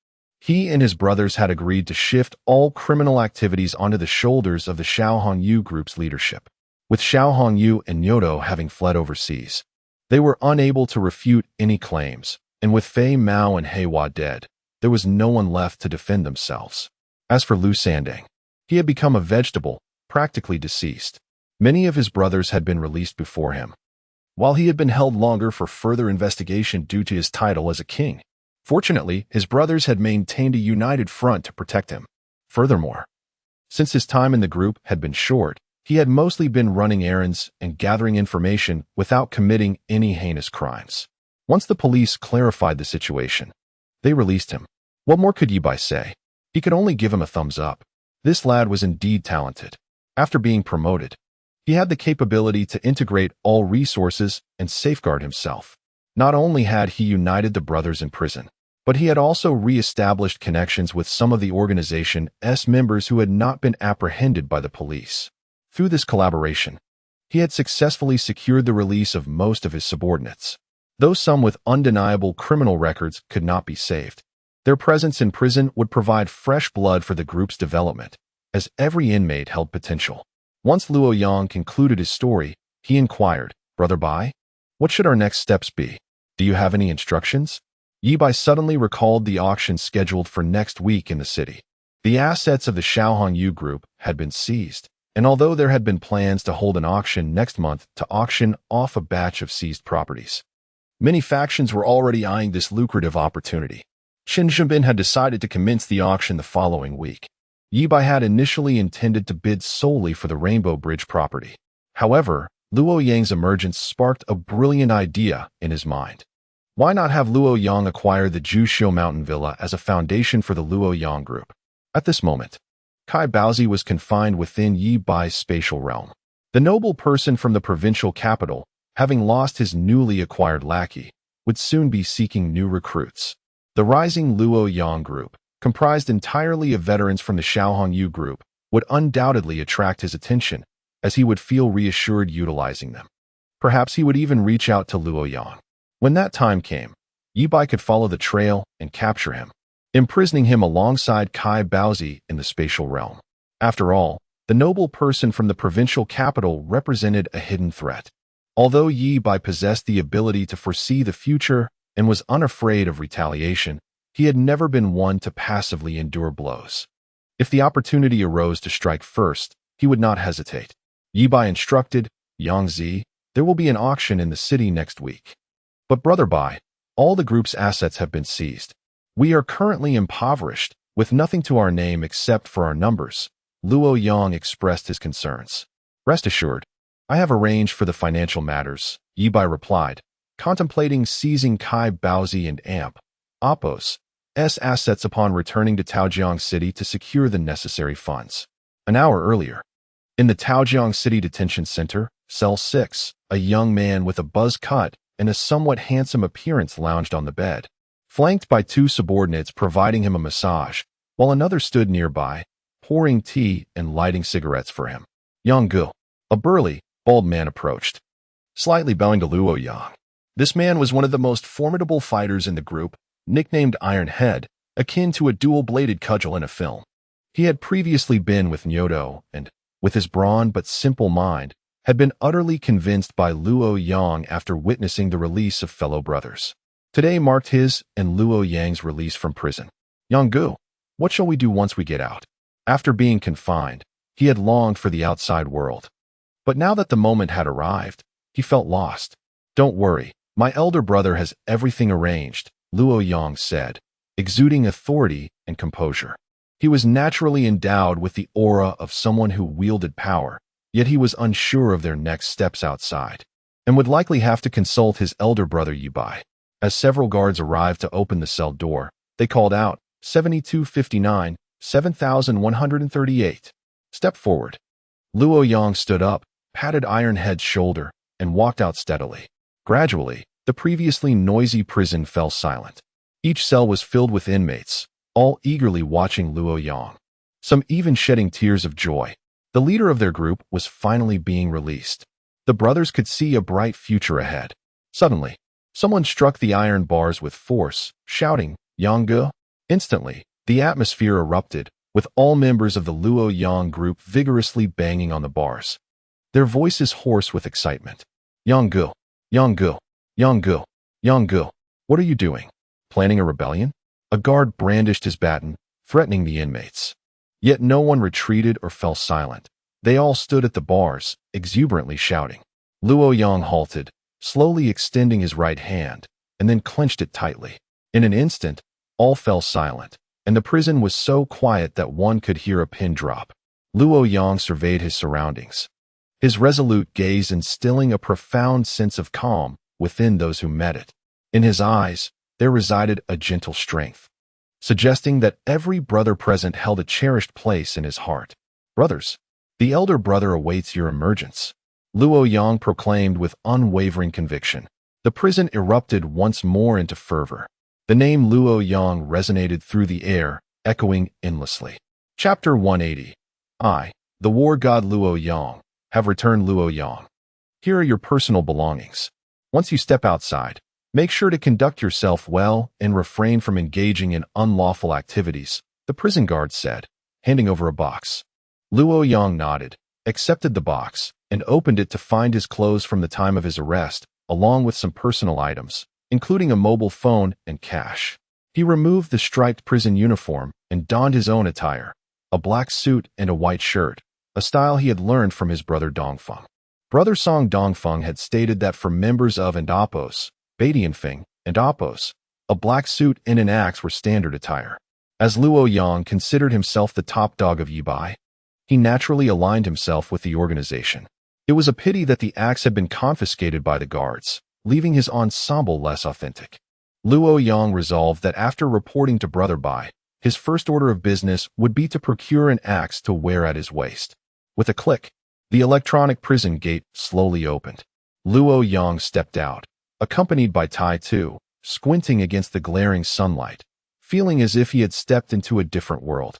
He and his brothers had agreed to shift all criminal activities onto the shoulders of the Xiao Hongyu group's leadership. With Xiao Hongyu and Nyoto having fled overseas, they were unable to refute any claims, and with Fei Mao and Heiwa dead, there was no one left to defend themselves. As for Lu Sandang, he had become a vegetable, practically deceased. Many of his brothers had been released before him, while he had been held longer for further investigation due to his title as a king. Fortunately, his brothers had maintained a united front to protect him. Furthermore, since his time in the group had been short, he had mostly been running errands and gathering information without committing any heinous crimes. Once the police clarified the situation, they released him. What more could Ye Bai say? He could only give him a thumbs up. This lad was indeed talented. After being promoted, he had the capability to integrate all resources and safeguard himself. Not only had he united the brothers in prison, but he had also re-established connections with some of the organization's members who had not been apprehended by the police. Through this collaboration, he had successfully secured the release of most of his subordinates. Though some with undeniable criminal records could not be saved, their presence in prison would provide fresh blood for the group's development, as every inmate held potential. Once Luo Yang concluded his story, he inquired, "Brother Bai, what should our next steps be? Do you have any instructions?" Ye Bai suddenly recalled the auction scheduled for next week in the city. The assets of the Xiao Hongyu group had been seized, and although there had been plans to hold an auction next month to auction off a batch of seized properties, many factions were already eyeing this lucrative opportunity. Qin Zhenbin had decided to commence the auction the following week. Ye Bai had initially intended to bid solely for the Rainbow Bridge property. However, Luo Yang's emergence sparked a brilliant idea in his mind. Why not have Luo Yang acquire the Juxiu Mountain Villa as a foundation for the Luo Yang group? At this moment, Kai Baozi was confined within Ye Bai's spatial realm. The noble person from the provincial capital, having lost his newly acquired lackey, would soon be seeking new recruits. The rising Luo Yang group, comprised entirely of veterans from the Xiao Hongyu group, would undoubtedly attract his attention, as he would feel reassured utilizing them. Perhaps he would even reach out to Luo Yang. When that time came, Ye Bai could follow the trail and capture him, imprisoning him alongside Kai Baozi in the spatial realm. After all, the noble person from the provincial capital represented a hidden threat. Although Ye Bai possessed the ability to foresee the future and was unafraid of retaliation, he had never been one to passively endure blows. If the opportunity arose to strike first, he would not hesitate. Ye Bai instructed, "Yang Zi, there will be an auction in the city next week." "But Brother Bai, All the group's assets have been seized. We are currently impoverished, with nothing to our name except for our numbers. Luo Yang expressed his concerns. Rest assured, I have arranged for the financial matters, Ye Bai replied, contemplating seizing Kai Baozi and Amp, Oppo's assets upon returning to Taojiang City to secure the necessary funds. An hour earlier, in the Taojiang City Detention Center, Cell 6, a young man with a buzz cut and a somewhat handsome appearance lounged on the bed, flanked by two subordinates providing him a massage, while another stood nearby, pouring tea and lighting cigarettes for him. Yang Gu, a burly, bald man, approached, slightly bowing to Luo Yang. This man was one of the most formidable fighters in the group, nicknamed Iron Head, akin to a dual-bladed cudgel in a film. He had previously been with Nyoto and, with his brawn but simple mind, had been utterly convinced by Luo Yang after witnessing the release of fellow brothers. Today marked his and Luo Yang's release from prison. Yang Gu, what shall we do once we get out? After being confined, he had longed for the outside world. But now that the moment had arrived, he felt lost. Don't worry, my elder brother has everything arranged, Luo Yang said, exuding authority and composure. He was naturally endowed with the aura of someone who wielded power, yet he was unsure of their next steps outside, and would likely have to consult his elder brother Ye Bai. As several guards arrived to open the cell door, they called out, 7259, 7138. Step forward. Luo Yang stood up, patted Ironhead's shoulder, and walked out steadily. Gradually, the previously noisy prison fell silent. Each cell was filled with inmates, all eagerly watching Luo Yang. Some even shedding tears of joy. The leader of their group was finally being released. The brothers could see a bright future ahead. Suddenly, someone struck the iron bars with force, shouting, Yang Gu. Instantly, the atmosphere erupted, with all members of the Luo Yang group vigorously banging on the bars, their voices hoarse with excitement. Yang Gu, Yang Gu, Yang Gu, Yang Gu, what are you doing? Planning a rebellion? A guard brandished his baton, threatening the inmates. Yet no one retreated or fell silent. They all stood at the bars, exuberantly shouting. Luo Yang halted, slowly extending his right hand, and then clenched it tightly. In an instant, all fell silent, and the prison was so quiet that one could hear a pin drop. Luo Yang surveyed his surroundings, his resolute gaze instilling a profound sense of calm within those who met it. In his eyes, there resided a gentle strength, suggesting that every brother present held a cherished place in his heart. Brothers, the elder brother awaits your emergence, Luo Yang proclaimed with unwavering conviction. The prison erupted once more into fervor. The name Luo Yang resonated through the air, echoing endlessly. Chapter 180. I, the war god Luo Yang, have returned. Luo Yang. Here are your personal belongings. Once you step outside, make sure to conduct yourself well and refrain from engaging in unlawful activities, the prison guard said, handing over a box. Luo Yang nodded, accepted the box, and opened it to find his clothes from the time of his arrest, along with some personal items, including a mobile phone and cash. He removed the striped prison uniform and donned his own attire, a black suit and a white shirt, a style he had learned from his brother Dongfeng. Brother Song Dongfeng had stated that for members of and Oppos, Badianfeng, and Oppos, a black suit and an axe were standard attire. As Luo Yang considered himself the top dog of Ye Bai, he naturally aligned himself with the organization. It was a pity that the axe had been confiscated by the guards, leaving his ensemble less authentic. Luo Yang resolved that after reporting to Brother Bai, his first order of business would be to procure an axe to wear at his waist. With a click, the electronic prison gate slowly opened. Luo Yang stepped out, accompanied by Tai Tu, squinting against the glaring sunlight, feeling as if he had stepped into a different world.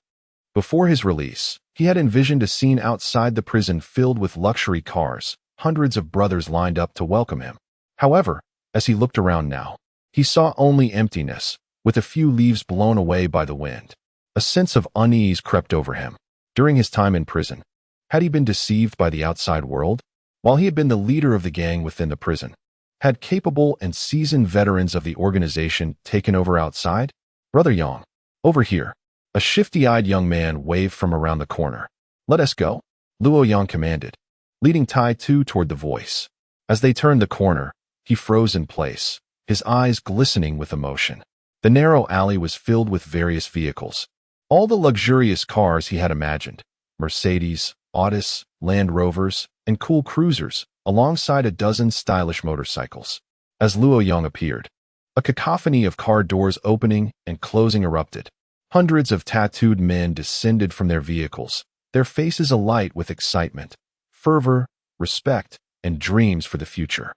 Before his release, he had envisioned a scene outside the prison filled with luxury cars, hundreds of brothers lined up to welcome him. However, as he looked around now, he saw only emptiness, with a few leaves blown away by the wind. A sense of unease crept over him. During his time in prison, had he been deceived by the outside world? While he had been the leader of the gang within the prison, had capable and seasoned veterans of the organization taken over outside? Brother Yang, over here. A shifty-eyed young man waved from around the corner. Let us go, Luo Yang commanded, leading Tai Tu toward the voice. As they turned the corner, he froze in place, his eyes glistening with emotion. The narrow alley was filled with various vehicles, all the luxurious cars he had imagined: Mercedes, Audis, Land Rovers, and cool cruisers, alongside a dozen stylish motorcycles. As Luo Yang appeared, a cacophony of car doors opening and closing erupted. Hundreds of tattooed men descended from their vehicles, their faces alight with excitement, fervor, respect, and dreams for the future.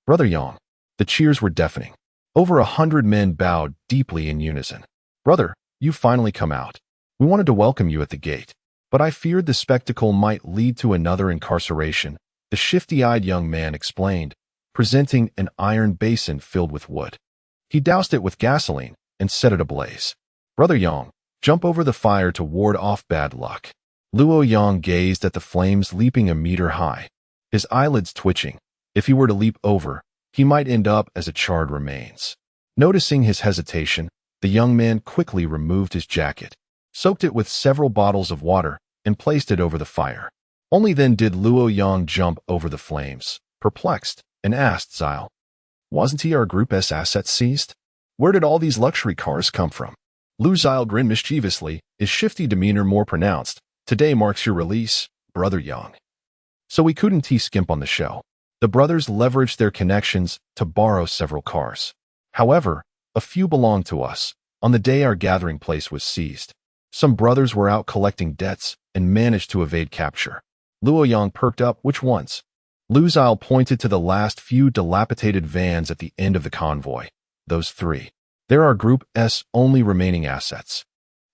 Brother Yang. The cheers were deafening. Over 100 men bowed deeply in unison. Brother, you've finally come out. We wanted to welcome you at the gate, but I feared the spectacle might lead to another incarceration, the shifty-eyed young man explained, presenting an iron basin filled with wood. He doused it with gasoline and set it ablaze. Brother Yang, jump over the fire to ward off bad luck. Luo Yang gazed at the flames leaping a meter high, his eyelids twitching. If he were to leap over, he might end up as a charred remains. Noticing his hesitation, the young man quickly removed his jacket, soaked it with several bottles of water, and placed it over the fire. Only then did Luo Yang jump over the flames, perplexed, and asked Zile, "Wasn't he our group's assets seized? Where did all these luxury cars come from?" Lu Zile grinned mischievously, his shifty demeanor more pronounced. "Today marks your release, Brother Yang." So we couldn't skimp on the show. The brothers leveraged their connections to borrow several cars. However, a few belonged to us. On the day our gathering place was seized, some brothers were out collecting debts and managed to evade capture. Luo Yang perked up. "Which ones?" Lu Zile pointed to the last few dilapidated vans at the end of the convoy. "Those three. They're our group's only remaining assets."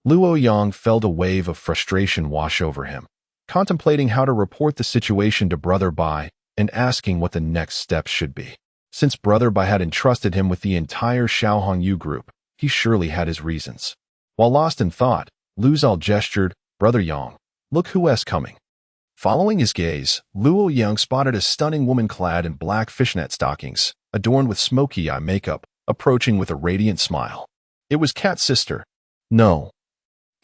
Luo Yang felt a wave of frustration wash over him, contemplating how to report the situation to Brother Bai and asking what the next steps should be. Since Brother Bai had entrusted him with the entire Xiaohongyu group, he surely had his reasons. While lost in thought, Lu Zile gestured, "Brother Yang, look who's coming." Following his gaze, Luo Yang spotted a stunning woman clad in black fishnet stockings, adorned with smoky eye makeup, approaching with a radiant smile. It was Cat's sister. No.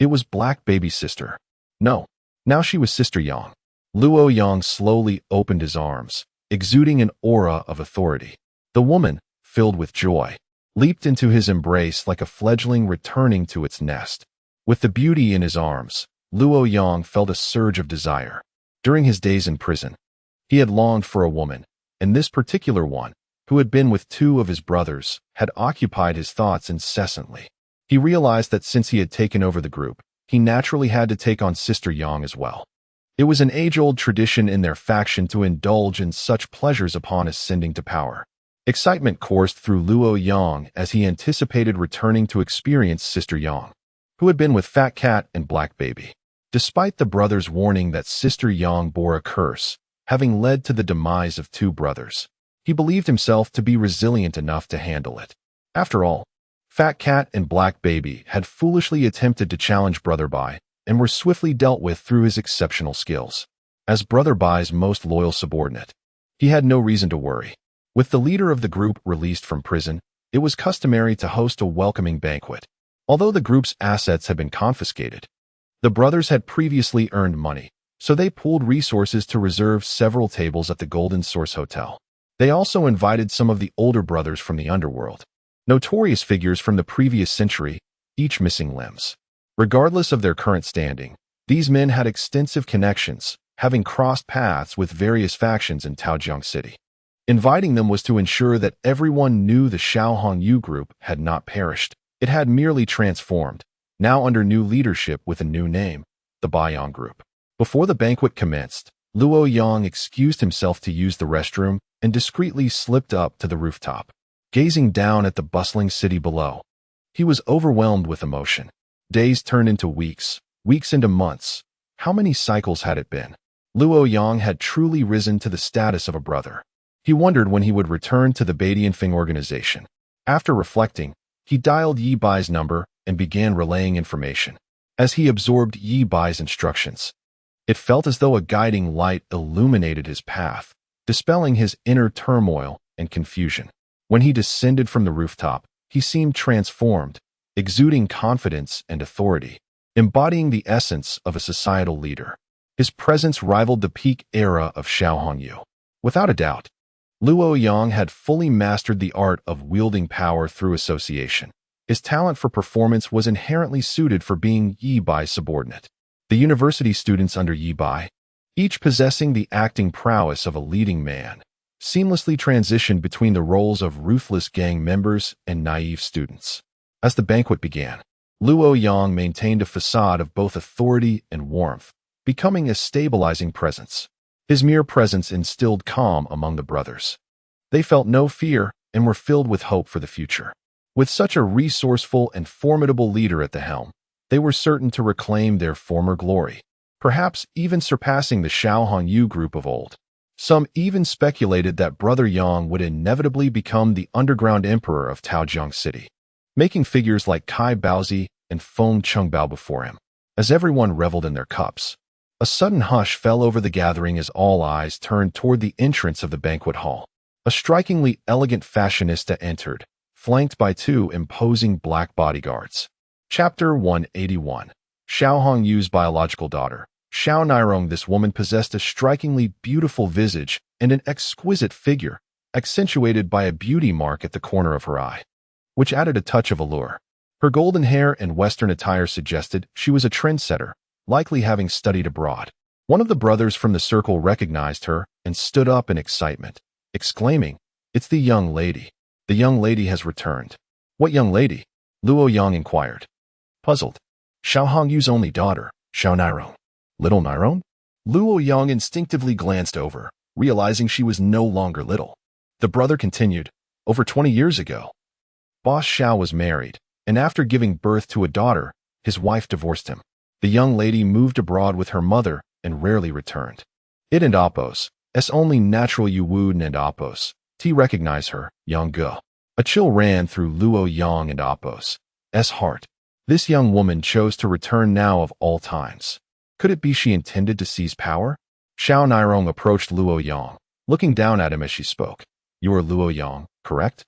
It was Black Baby's sister. No. Now she was Sister Yang. Luo Yang slowly opened his arms, exuding an aura of authority. The woman, filled with joy, leaped into his embrace like a fledgling returning to its nest. With the beauty in his arms, Luo Yang felt a surge of desire. During his days in prison, he had longed for a woman, and this particular one, who had been with two of his brothers, had occupied his thoughts incessantly. He realized that since he had taken over the group, he naturally had to take on Sister Yang as well. It was an age-old tradition in their faction to indulge in such pleasures upon ascending to power. Excitement coursed through Luo Yang as he anticipated returning to experience Sister Yang, who had been with Fat Cat and Black Baby. Despite the brothers' warning that Sister Yang bore a curse, having led to the demise of two brothers, he believed himself to be resilient enough to handle it. After all, Fat Cat and Black Baby had foolishly attempted to challenge Brother Bai and were swiftly dealt with through his exceptional skills. As Brother Bai's most loyal subordinate, he had no reason to worry. With the leader of the group released from prison, it was customary to host a welcoming banquet. Although the group's assets had been confiscated, the brothers had previously earned money, so they pooled resources to reserve several tables at the Golden Source Hotel. They also invited some of the older brothers from the underworld, notorious figures from the previous century, each missing limbs. Regardless of their current standing, these men had extensive connections, having crossed paths with various factions in Taojiang City. Inviting them was to ensure that everyone knew the Xiaohongyu group had not perished. It had merely transformed, now under new leadership with a new name, the Baiyang Group. Before the banquet commenced, Luo Yang excused himself to use the restroom and discreetly slipped up to the rooftop. Gazing down at the bustling city below, he was overwhelmed with emotion. Days turned into weeks, weeks into months. How many cycles had it been? Luo Yang had truly risen to the status of a brother. He wondered when he would return to the Baidianfeng organization. After reflecting, he dialed Ye Bai's number and began relaying information. As he absorbed Ye Bai's instructions, it felt as though a guiding light illuminated his path, dispelling his inner turmoil and confusion. When he descended from the rooftop, he seemed transformed, exuding confidence and authority, embodying the essence of a societal leader. His presence rivaled the peak era of Xiaohongyu. Without a doubt, Luo Yang had fully mastered the art of wielding power through association. His talent for performance was inherently suited for being Ye Bai's subordinate. The university students under Ye Bai, each possessing the acting prowess of a leading man, seamlessly transitioned between the roles of ruthless gang members and naive students. As the banquet began, Luo Yang maintained a facade of both authority and warmth, becoming a stabilizing presence. His mere presence instilled calm among the brothers. They felt no fear and were filled with hope for the future. With such a resourceful and formidable leader at the helm, they were certain to reclaim their former glory, perhaps even surpassing the Xiao Hongyu group of old. Some even speculated that Brother Yang would inevitably become the underground emperor of Taojiang City, making figures like Kai Baozi and Feng Chungbao before him. As everyone reveled in their cups, a sudden hush fell over the gathering as all eyes turned toward the entrance of the banquet hall. A strikingly elegant fashionista entered, flanked by two imposing black bodyguards. Chapter 181. Xiao Hongyu's biological daughter. Xiao Nirong. This woman possessed a strikingly beautiful visage and an exquisite figure, accentuated by a beauty mark at the corner of her eye, which added a touch of allure. Her golden hair and Western attire suggested she was a trendsetter, likely having studied abroad. One of the brothers from the circle recognized her and stood up in excitement, exclaiming, "It's the young lady. The young lady has returned." "What young lady?" Luo Yang inquired, puzzled. "Xiao Hongyu's only daughter, Xiao Nirong." "Little Nirong?" Luo Yang instinctively glanced over, realizing she was no longer little. The brother continued, "Over 20 years ago, Boss Xiao was married, and after giving birth to a daughter, his wife divorced him. The young lady moved abroad with her mother and rarely returned. It and Apos, es only natural you would and Apos, T recognize her, Yang Ge." A chill ran through Luo Yang and Apos' heart. This young woman chose to return now of all times. Could it be she intended to seize power? Xiao Nirong approached Luo Yang, looking down at him as she spoke. "You are Luo Yang, correct?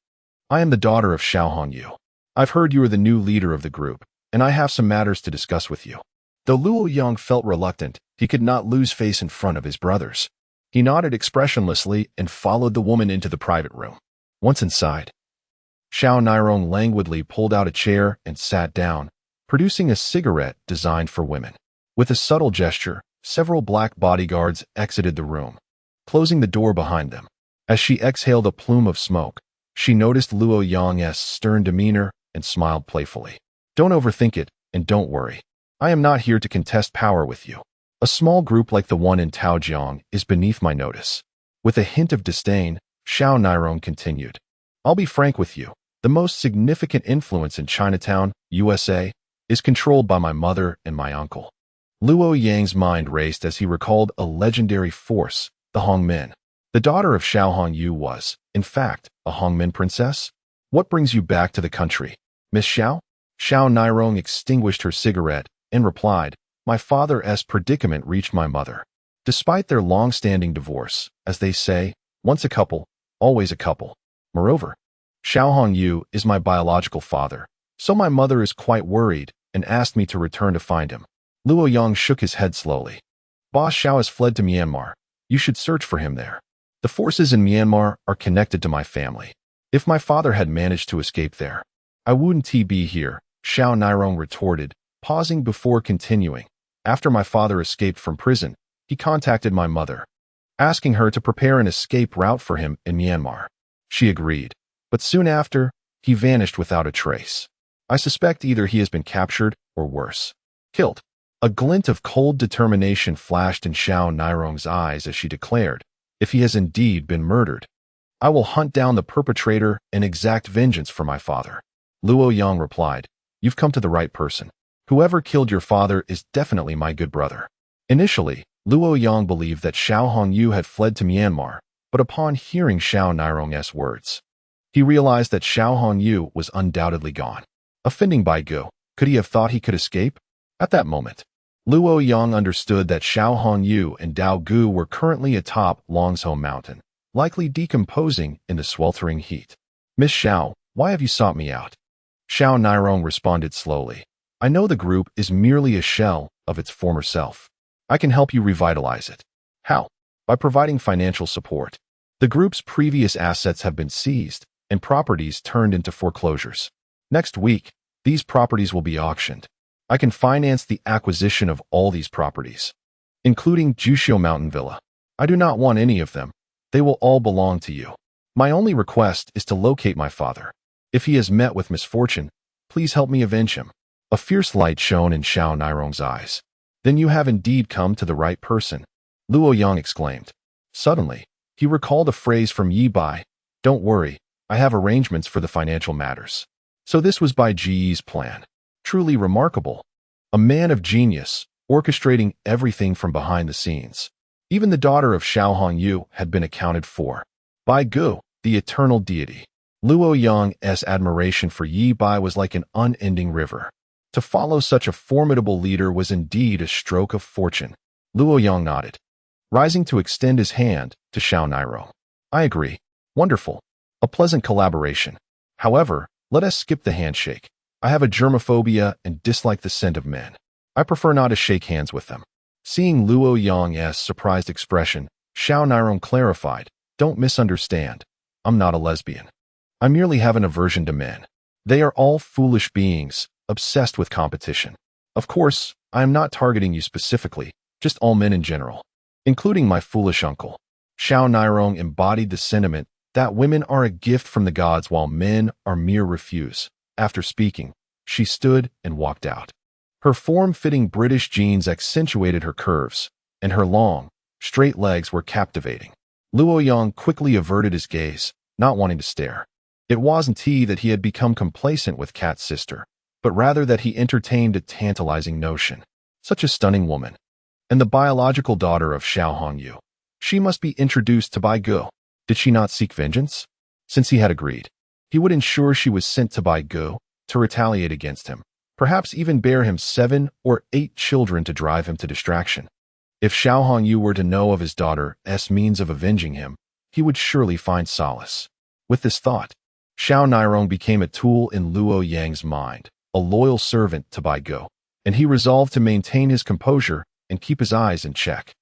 I am the daughter of Xiao Hongyu. I've heard you are the new leader of the group, and I have some matters to discuss with you." Though Luo Yang felt reluctant, he could not lose face in front of his brothers. He nodded expressionlessly and followed the woman into the private room. Once inside, Xiao Nirong languidly pulled out a chair and sat down, producing a cigarette designed for women. With a subtle gesture, several black bodyguards exited the room, closing the door behind them. As she exhaled a plume of smoke, she noticed Luo Yang's stern demeanor and smiled playfully. "Don't overthink it, and don't worry. I am not here to contest power with you. A small group like the one in Taojiang is beneath my notice." With a hint of disdain, Xiao Nirong continued, "I'll be frank with you. The most significant influence in Chinatown, USA, is controlled by my mother and my uncle." Luo Yang's mind raced as he recalled a legendary force, the Hongmen. The daughter of Xiao Hongyu was, in fact, a Hongmen princess? "What brings you back to the country, Miss Xiao?" Xiao Nirong extinguished her cigarette and replied, "My father's predicament reached my mother. Despite their long-standing divorce, as they say, once a couple, always a couple. Moreover, Xiao Hongyu is my biological father, so my mother is quite worried and asked me to return to find him." Luo Yang shook his head slowly. "Boss Xiao has fled to Myanmar. You should search for him there. The forces in Myanmar are connected to my family. If my father had managed to escape there, I wouldn't be here," Xiao Nirong retorted, pausing before continuing. "After my father escaped from prison, he contacted my mother, asking her to prepare an escape route for him in Myanmar. She agreed, but soon after, he vanished without a trace. I suspect either he has been captured or worse, killed." A glint of cold determination flashed in Xiao Nirong's eyes as she declared, "If he has indeed been murdered, I will hunt down the perpetrator and exact vengeance for my father." Luo Yang replied, "You've come to the right person. Whoever killed your father is definitely my good brother." Initially, Luo Yang believed that Xiao Hongyu had fled to Myanmar, but upon hearing Xiao Nirong's words, he realized that Xiao Hongyu was undoubtedly gone. Offending Bai Gu, could he have thought he could escape? At that moment, Luo Yang understood that Xiao Hongyu and Dao Gu were currently atop Longzhou Mountain, likely decomposing in the sweltering heat. "Miss Xiao, why have you sought me out?" Xiao Nirong responded slowly. "I know the group is merely a shell of its former self. I can help you revitalize it." "How?" "By providing financial support. The group's previous assets have been seized and properties turned into foreclosures. Next week, these properties will be auctioned. I can finance the acquisition of all these properties, including Jushio Mountain Villa. I do not want any of them. They will all belong to you. My only request is to locate my father. If he has met with misfortune, please help me avenge him. A fierce light shone in Xiao Nairong's eyes. Then you have indeed come to the right person, Luo Yang exclaimed. Suddenly, he recalled a phrase from Ye Bai, "Don't worry, I have arrangements for the financial matters." So this was Bai Ji's plan. Truly remarkable. A man of genius, orchestrating everything from behind the scenes. Even the daughter of Xiao Hongyu had been accounted for. Bai Gu, the eternal deity. Luo Yang's admiration for Ye Bai was like an unending river. To follow such a formidable leader was indeed a stroke of fortune. Luo Yang nodded, rising to extend his hand to Xiao Nairong. I agree. Wonderful. A pleasant collaboration. However, let us skip the handshake. I have a germophobia and dislike the scent of men. I prefer not to shake hands with them. Seeing Luo Yang's surprised expression, Xiao Nairong clarified, Don't misunderstand. I'm not a lesbian. I merely have an aversion to men. They are all foolish beings, obsessed with competition. Of course, I am not targeting you specifically, just all men in general, including my foolish uncle. Xiao Nairong embodied the sentiment that women are a gift from the gods while men are mere refuse. After speaking, she stood and walked out. Her form-fitting British jeans accentuated her curves, and her long, straight legs were captivating. Luo Yang quickly averted his gaze, not wanting to stare. It wasn't that he had become complacent with Cat's sister, but rather that he entertained a tantalizing notion. Such a stunning woman. And the biological daughter of Xiao Hongyu. She must be introduced to Bai Gu. Did she not seek vengeance? Since he had agreed, he would ensure she was sent to Bai Gu to retaliate against him, perhaps even bear him 7 or 8 children to drive him to distraction. If Xiao Hongyu were to know of his daughter's means of avenging him, he would surely find solace. With this thought, Xiao Nairong became a tool in Luo Yang's mind, a loyal servant to Bai Gu, and he resolved to maintain his composure and keep his eyes in check.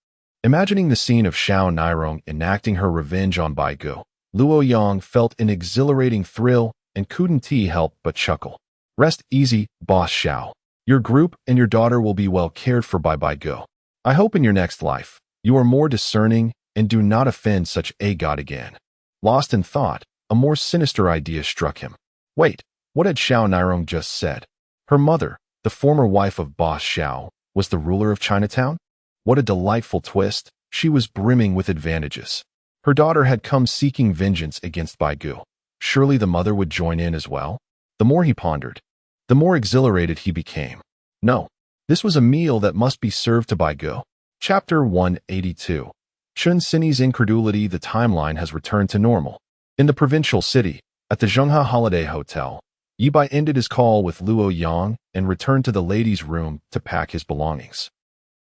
Imagining the scene of Xiao Nairong enacting her revenge on Bai Gu, Luo Yang felt an exhilarating thrill and couldn't help but chuckle. Rest easy, Boss Xiao. Your group and your daughter will be well cared for by Bai Gu. I hope in your next life, you are more discerning and do not offend such a god again. Lost in thought, a more sinister idea struck him. Wait, what had Xiao Nairong just said? Her mother, the former wife of Boss Xiao, was the ruler of Chinatown? What a delightful twist. She was brimming with advantages. Her daughter had come seeking vengeance against Bai Gu. Surely the mother would join in as well? The more he pondered, the more exhilarated he became. No, this was a meal that must be served to Bai Gu. Chapter 182. Chun Sini's incredulity. The timeline has returned to normal. In the provincial city, at the Zhenghe Holiday Hotel, Ye Bai ended his call with Luo Yang and returned to the ladies' room to pack his belongings.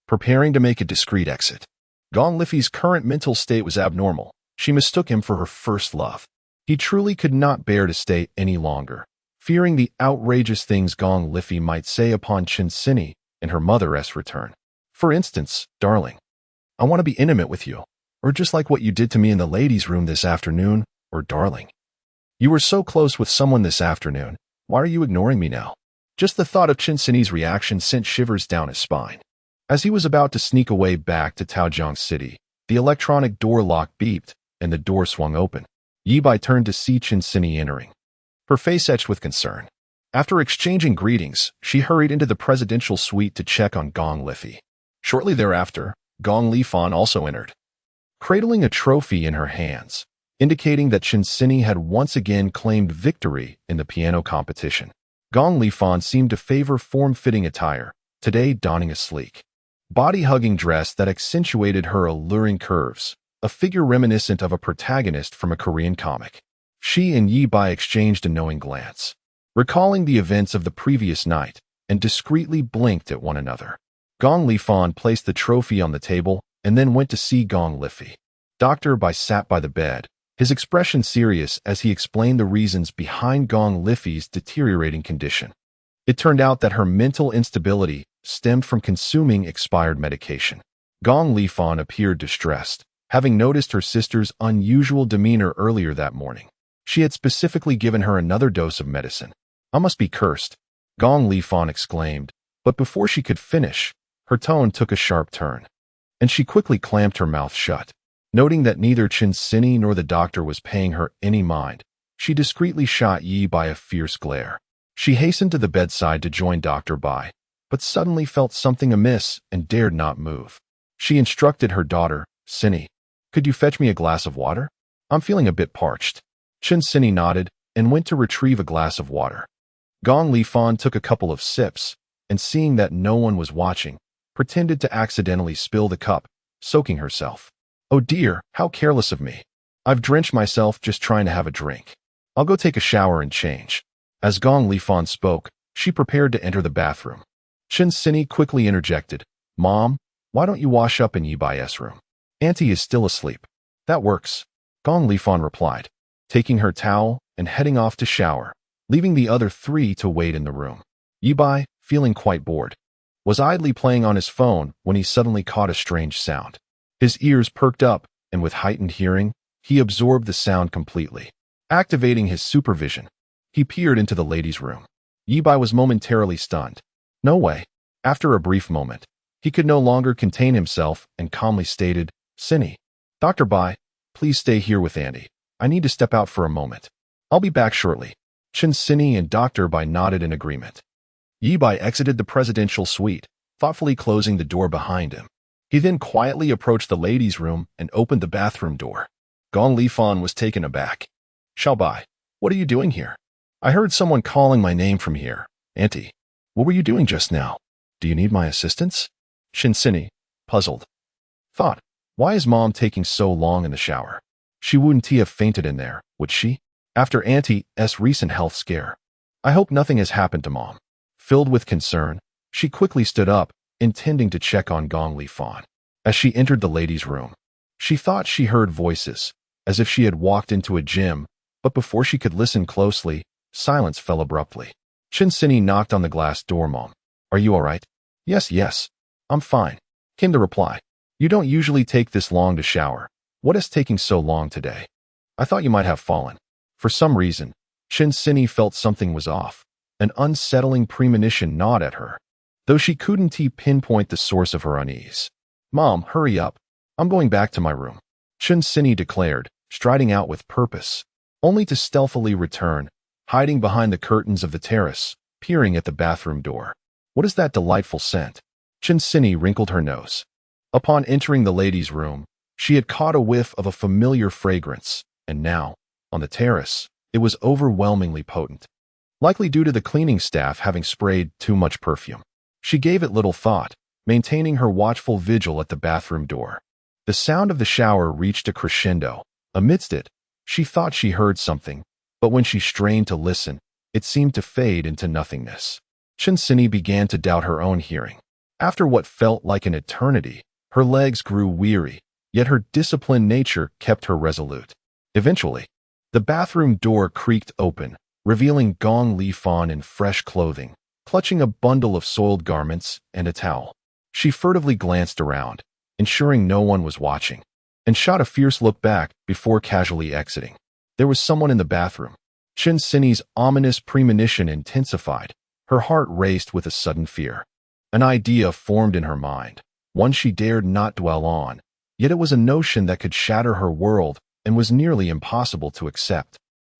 Preparing to make a discreet exit. Gong Liffy's current mental state was abnormal. She mistook him for her first love. He truly could not bear to stay any longer, fearing the outrageous things Gong Liffy might say upon Chun Sini and her mother's return. For instance, darling, I want to be intimate with you, or just like what you did to me in the ladies' room this afternoon, or darling. You were so close with someone this afternoon, why are you ignoring me now? Just the thought of Chun Sini's reaction sent shivers down his spine. As he was about to sneak away back to Taojiang City, the electronic door lock beeped, and the door swung open. Ye Bai turned to see Chun Sini entering, her face etched with concern. After exchanging greetings, she hurried into the presidential suite to check on Gong Liffy. Shortly thereafter, Gong Lifan also entered, cradling a trophy in her hands, indicating that Chun Sini had once again claimed victory in the piano competition. Gong Lifan seemed to favor form-fitting attire, today donning a sleek, body-hugging dress that accentuated her alluring curves, a figure reminiscent of a protagonist from a Korean comic. She and Ye Bai exchanged a knowing glance, recalling the events of the previous night, and discreetly blinked at one another. Gong Lifan placed the trophy on the table and then went to see Gong Liffy. Dr. Bai sat by the bed, his expression serious as he explained the reasons behind Gong Liffy's deteriorating condition. It turned out that her mental instability stemmed from consuming expired medication. Gong Lifan appeared distressed, having noticed her sister's unusual demeanor earlier that morning. She had specifically given her another dose of medicine. "I must be cursed," Gong Li Fan exclaimed, but before she could finish, her tone took a sharp turn, and she quickly clamped her mouth shut. Noting that neither Chen Sini nor the doctor was paying her any mind, she discreetly shot Ye Bai a fierce glare. She hastened to the bedside to join Dr. Bai, but suddenly felt something amiss and dared not move. She instructed her daughter, "Sini, could you fetch me a glass of water? I'm feeling a bit parched." Chen Sini nodded and went to retrieve a glass of water. Gong Li Fan took a couple of sips, and seeing that no one was watching, pretended to accidentally spill the cup, soaking herself. "Oh dear, how careless of me. I've drenched myself just trying to have a drink. I'll go take a shower and change." As Gong Li Fan spoke, she prepared to enter the bathroom. Chen Sini quickly interjected, "Mom, why don't you wash up in Ye Bai's room? Auntie is still asleep." "That works," Gong Li Fan replied, taking her towel and heading off to shower, leaving the other three to wait in the room. Ye Bai, feeling quite bored, was idly playing on his phone when he suddenly caught a strange sound. His ears perked up, and with heightened hearing, he absorbed the sound completely. Activating his supervision, he peered into the ladies' room. Ye Bai was momentarily stunned. "No way." After a brief moment, he could no longer contain himself and calmly stated, "Sini, Dr. Bai, please stay here with Andy. I need to step out for a moment. I'll be back shortly." Chen Sini and Dr. Bai nodded in agreement. Ye Bai exited the presidential suite, thoughtfully closing the door behind him. He then quietly approached the ladies' room and opened the bathroom door. Gong Li Fan was taken aback. "Xiao Bai, what are you doing here? I heard someone calling my name from here. Auntie, what were you doing just now? Do you need my assistance?" Chen Sini, puzzled, thought, "Why is Mom taking so long in the shower? She wouldn't have fainted in there, would she? After Auntie's recent health scare. I hope nothing has happened to Mom." Filled with concern, she quickly stood up, intending to check on Gong Li Fan. As she entered the ladies' room, she thought she heard voices, as if she had walked into a gym, but before she could listen closely, silence fell abruptly. Chen Sini knocked on the glass door. "Mom, are you all right?" Yes, I'm fine," came the reply. "You don't usually take this long to shower. What is taking so long today? I thought you might have fallen." For some reason, Chen Sini felt something was off. An unsettling premonition gnawed at her, though she couldn't pinpoint the source of her unease. "Mom, hurry up. I'm going back to my room," Chen Sini declared, striding out with purpose, only to stealthily return, hiding behind the curtains of the terrace, peering at the bathroom door. "What is that delightful scent?" Chen Sini wrinkled her nose. Upon entering the ladies' room, she had caught a whiff of a familiar fragrance, and now, on the terrace, it was overwhelmingly potent. Likely due to the cleaning staff having sprayed too much perfume. She gave it little thought, maintaining her watchful vigil at the bathroom door. The sound of the shower reached a crescendo. Amidst it, she thought she heard something, but when she strained to listen, it seemed to fade into nothingness. Chen Sini began to doubt her own hearing. After what felt like an eternity, her legs grew weary, yet her disciplined nature kept her resolute. Eventually, the bathroom door creaked open, revealing Gong Li Fan in fresh clothing, clutching a bundle of soiled garments and a towel. She furtively glanced around, ensuring no one was watching, and shot a fierce look back before casually exiting. There was someone in the bathroom. Chen Sini's ominous premonition intensified. Her heart raced with a sudden fear. An idea formed in her mind, one she dared not dwell on, yet it was a notion that could shatter her world and was nearly impossible to accept.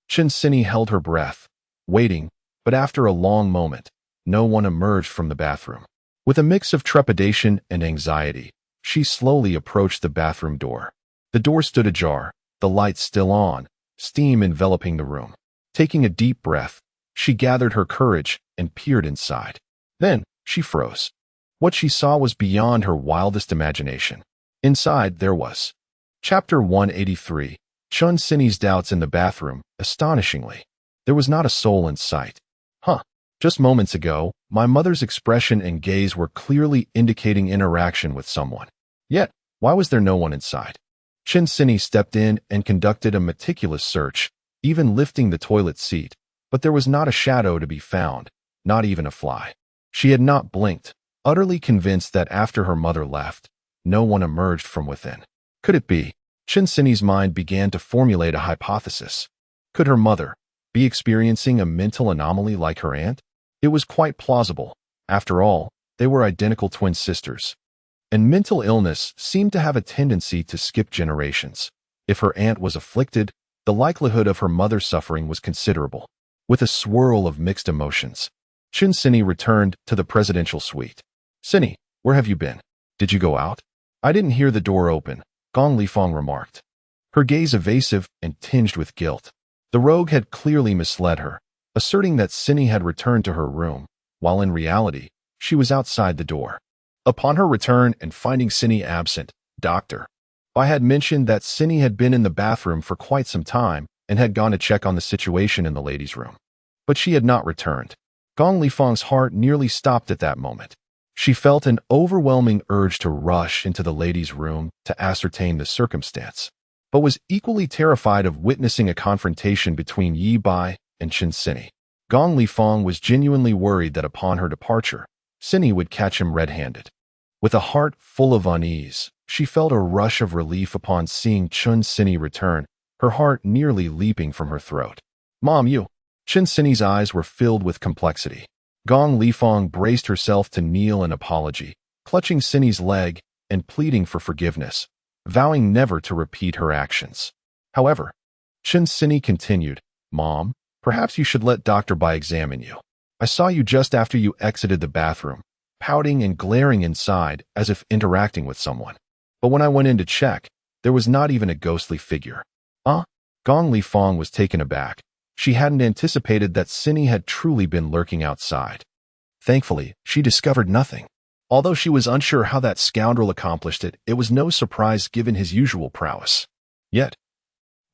Chen Sini held her breath, waiting, but after a long moment, no one emerged from the bathroom. With a mix of trepidation and anxiety, she slowly approached the bathroom door. The door stood ajar, the lights still on, steam enveloping the room. Taking a deep breath, she gathered her courage and peered inside. Then, she froze. What she saw was beyond her wildest imagination. Inside, there was. Chapter 183. Chen Sini's doubts in the bathroom. Astonishingly, there was not a soul in sight. Just moments ago, my mother's expression and gaze were clearly indicating interaction with someone. Yet, why was there no one inside? Chen Sini stepped in and conducted a meticulous search, even lifting the toilet seat, but there was not a shadow to be found, not even a fly. She had not blinked, utterly convinced that after her mother left, no one emerged from within. Could it be? Chen Sini's mind began to formulate a hypothesis. Could her mother be experiencing a mental anomaly like her aunt? It was quite plausible. After all, they were identical twin sisters. And mental illness seemed to have a tendency to skip generations. If her aunt was afflicted, the likelihood of her mother's suffering was considerable. With a swirl of mixed emotions, Chen Sini returned to the presidential suite. Sini, where have you been? Did you go out? I didn't hear the door open, Gong Lifeng remarked, her gaze evasive and tinged with guilt. The rogue had clearly misled her, asserting that Sini had returned to her room, while in reality, she was outside the door. Upon her return and finding Sini absent, Dr. Bai had mentioned that Sini had been in the bathroom for quite some time and had gone to check on the situation in the ladies' room. But she had not returned. Gong Lifeng's heart nearly stopped at that moment. She felt an overwhelming urge to rush into the ladies' room to ascertain the circumstance, but was equally terrified of witnessing a confrontation between Ye Bai and Chen Sini. Gong Lifeng was genuinely worried that upon her departure, Sini would catch him red-handed. With a heart full of unease, she felt a rush of relief upon seeing Chen Sini return, her heart nearly leaping from her throat. Mom, you. Chen Sini's eyes were filled with complexity. Gong Lifeng braced herself to kneel in apology, clutching Sini's leg and pleading for forgiveness, vowing never to repeat her actions. However, Chen Sini continued, Mom, perhaps you should let Dr. Bai examine you. I saw you just after you exited the bathroom, pouting and glaring inside as if interacting with someone. But when I went in to check, there was not even a ghostly figure. Gong Lifeng was taken aback. She hadn't anticipated that Sini had truly been lurking outside. Thankfully, she discovered nothing. Although she was unsure how that scoundrel accomplished it, it was no surprise given his usual prowess. Yet,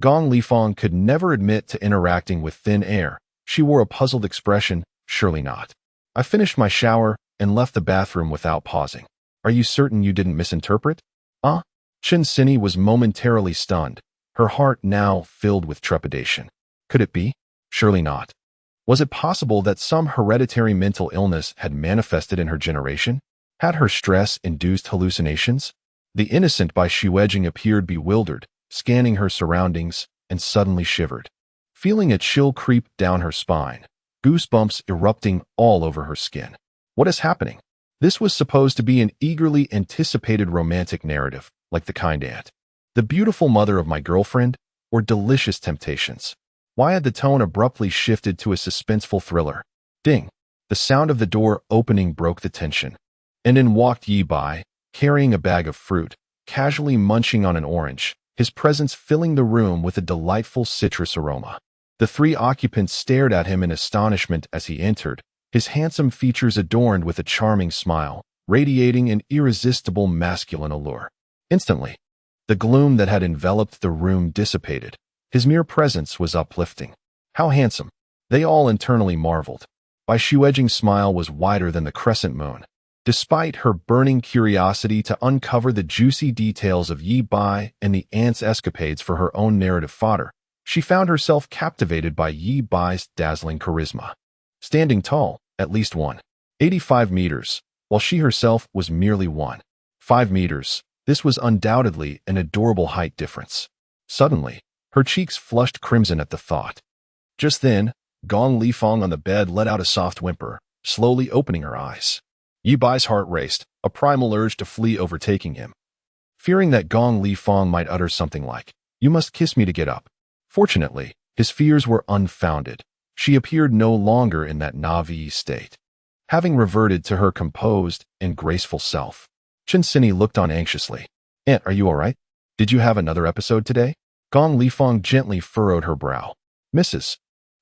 Gong Lifeng could never admit to interacting with thin air. She wore a puzzled expression, surely not. I finished my shower and left the bathroom without pausing. Are you certain you didn't misinterpret? Chen Sini was momentarily stunned, her heart now filled with trepidation. Could it be? Surely not. Was it possible that some hereditary mental illness had manifested in her generation? Had her stress induced hallucinations? The innocent Bai Shuejing appeared bewildered, scanning her surroundings, and suddenly shivered. Feeling a chill creep down her spine, goosebumps erupting all over her skin. What is happening? This was supposed to be an eagerly anticipated romantic narrative, like The Kind Aunt, The Beautiful Mother of My Girlfriend, or Delicious Temptations. Why had the tone abruptly shifted to a suspenseful thriller? Ding! The sound of the door opening broke the tension. And in walked Ye Bai, carrying a bag of fruit, casually munching on an orange, his presence filling the room with a delightful citrus aroma. The three occupants stared at him in astonishment as he entered, his handsome features adorned with a charming smile, radiating an irresistible masculine allure. Instantly, the gloom that had enveloped the room dissipated. His mere presence was uplifting. How handsome! They all internally marveled. Bai Shuejing's smile was wider than the crescent moon. Despite her burning curiosity to uncover the juicy details of Ye Bai and the aunt's escapades for her own narrative fodder, she found herself captivated by Ye Bai's dazzling charisma. Standing tall, at least 1.85 meters, while she herself was merely 1.5 meters, this was undoubtedly an adorable height difference. Suddenly, her cheeks flushed crimson at the thought. Just then, Gong Lifeng on the bed let out a soft whimper, slowly opening her eyes. Ye Bai's heart raced, a primal urge to flee overtaking him. Fearing that Gong Lifeng might utter something like, "You must kiss me to get up." Fortunately, his fears were unfounded. She appeared no longer in that naive state. Having reverted to her composed and graceful self, Chen Sini looked on anxiously. "Aunt, are you all right? Did you have another episode today?" Gong Lifeng gently furrowed her brow. "Mrs.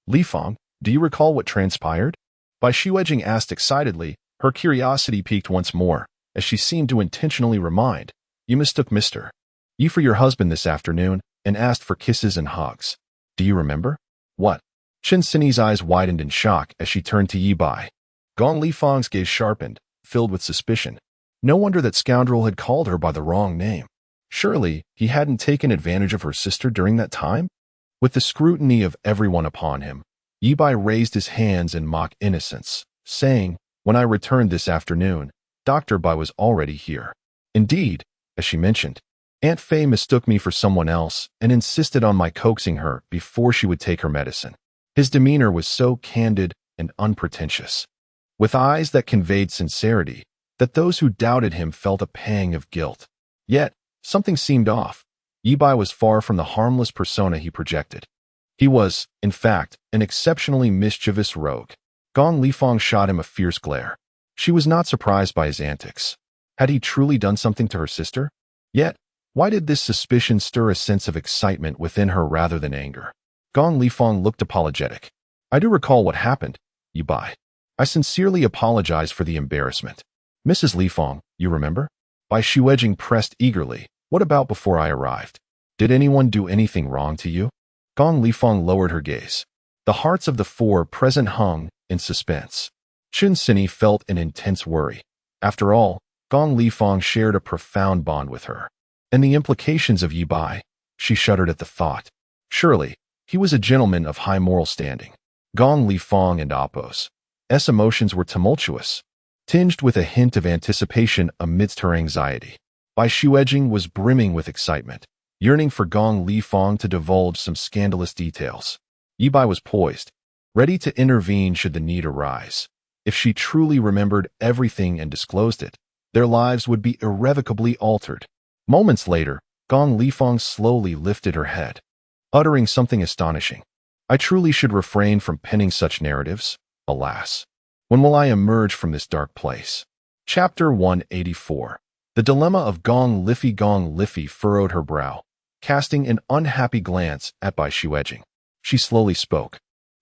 Lifeng, do you recall what transpired?" Bai Shuejing asked excitedly, her curiosity piqued once more, as she seemed to intentionally remind, "You mistook Mr. Yi for your husband this afternoon and asked for kisses and hugs. Do you remember?" "What?" Chen Sini's eyes widened in shock as she turned to Ye Bai. Gong Lifeng's gaze sharpened, filled with suspicion. No wonder that scoundrel had called her by the wrong name. Surely, he hadn't taken advantage of her sister during that time? With the scrutiny of everyone upon him, Ye Bai raised his hands in mock innocence, saying, "When I returned this afternoon, Dr. Bai was already here." Indeed, as she mentioned, Aunt Fei mistook me for someone else and insisted on my coaxing her before she would take her medicine. His demeanor was so candid and unpretentious, with eyes that conveyed sincerity, that those who doubted him felt a pang of guilt. Yet, something seemed off. Ye Bai was far from the harmless persona he projected. He was, in fact, an exceptionally mischievous rogue. Gong Lifeng shot him a fierce glare. She was not surprised by his antics. Had he truly done something to her sister? Yet, why did this suspicion stir a sense of excitement within her rather than anger? Gong Lifeng looked apologetic. I do recall what happened, Ye Bai. I sincerely apologize for the embarrassment. Mrs. Lifeng, you remember? Bai Shuejing pressed eagerly. What about before I arrived? Did anyone do anything wrong to you? Gong Lifeng lowered her gaze. The hearts of the four present hung in suspense. Chun Sini felt an intense worry. After all, Gong Lifeng shared a profound bond with her. And the implications of Ye Bai, she shuddered at the thought. Surely, he was a gentleman of high moral standing. Gong Lifeng and Apos S. emotions were tumultuous, tinged with a hint of anticipation amidst her anxiety. Bai Shuejing was brimming with excitement, yearning for Gong Lifeng to divulge some scandalous details. Ye Bai was poised, ready to intervene should the need arise. If she truly remembered everything and disclosed it, their lives would be irrevocably altered. Moments later, Gong Lifeng slowly lifted her head, uttering something astonishing. I truly should refrain from penning such narratives. Alas, when will I emerge from this dark place? Chapter 184. The dilemma of Gong Liffey. Gong Liffey furrowed her brow, casting an unhappy glance at Bai Shuejing. She slowly spoke.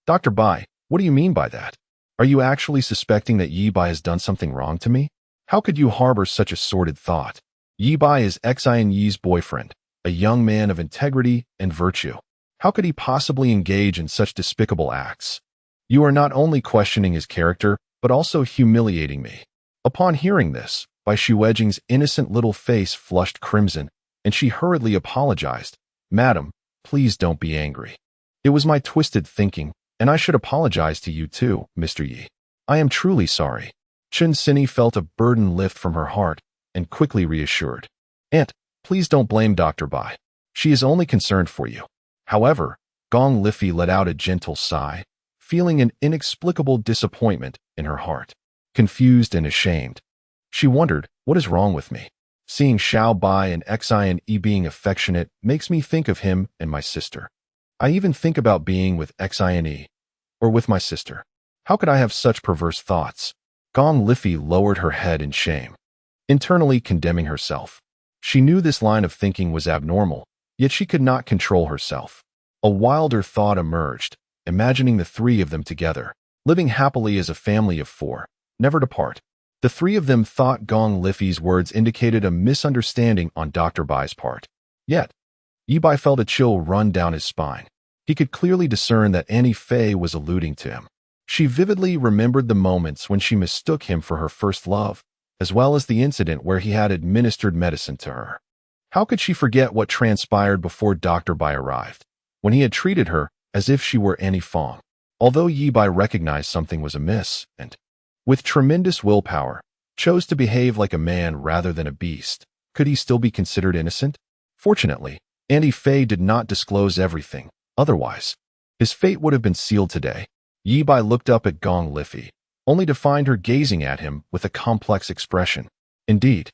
Dr. Bai, what do you mean by that? Are you actually suspecting that Ye Bai has done something wrong to me? How could you harbor such a sordid thought? Ye Bai is Xian Yi's boyfriend, a young man of integrity and virtue. How could he possibly engage in such despicable acts? You are not only questioning his character, but also humiliating me. Upon hearing this, Bai Shuejing's innocent little face flushed crimson, and she hurriedly apologized. Madam, please don't be angry. It was my twisted thinking, and I should apologize to you too, Mr. Yi. I am truly sorry. Chun Sini felt a burden lift from her heart, and quickly reassured. Aunt, please don't blame Dr. Bai. She is only concerned for you. However, Gong Liffey let out a gentle sigh, feeling an inexplicable disappointment in her heart. Confused and ashamed, she wondered, what is wrong with me? Seeing Xiao Bai and Xian Yi being affectionate makes me think of him and my sister. I even think about being with Xian Yi, or with my sister. How could I have such perverse thoughts? Gong Liffey lowered her head in shame, internally condemning herself. She knew this line of thinking was abnormal, yet she could not control herself. A wilder thought emerged, imagining the three of them together, living happily as a family of four, never to part. The three of them thought Gong Liffey's words indicated a misunderstanding on Dr. Bai's part. Yet, Ye Bai felt a chill run down his spine. He could clearly discern that Annie Fei was alluding to him. She vividly remembered the moments when she mistook him for her first love, as well as the incident where he had administered medicine to her. How could she forget what transpired before Dr. Bai arrived, when he had treated her as if she were Annie Fong? Although Ye Bai recognized something was amiss and, with tremendous willpower, chose to behave like a man rather than a beast, could he still be considered innocent? Fortunately, Annie Fei did not disclose everything. Otherwise, his fate would have been sealed today. Ye Bai looked up at Gong Liffey, only to find her gazing at him with a complex expression. Indeed,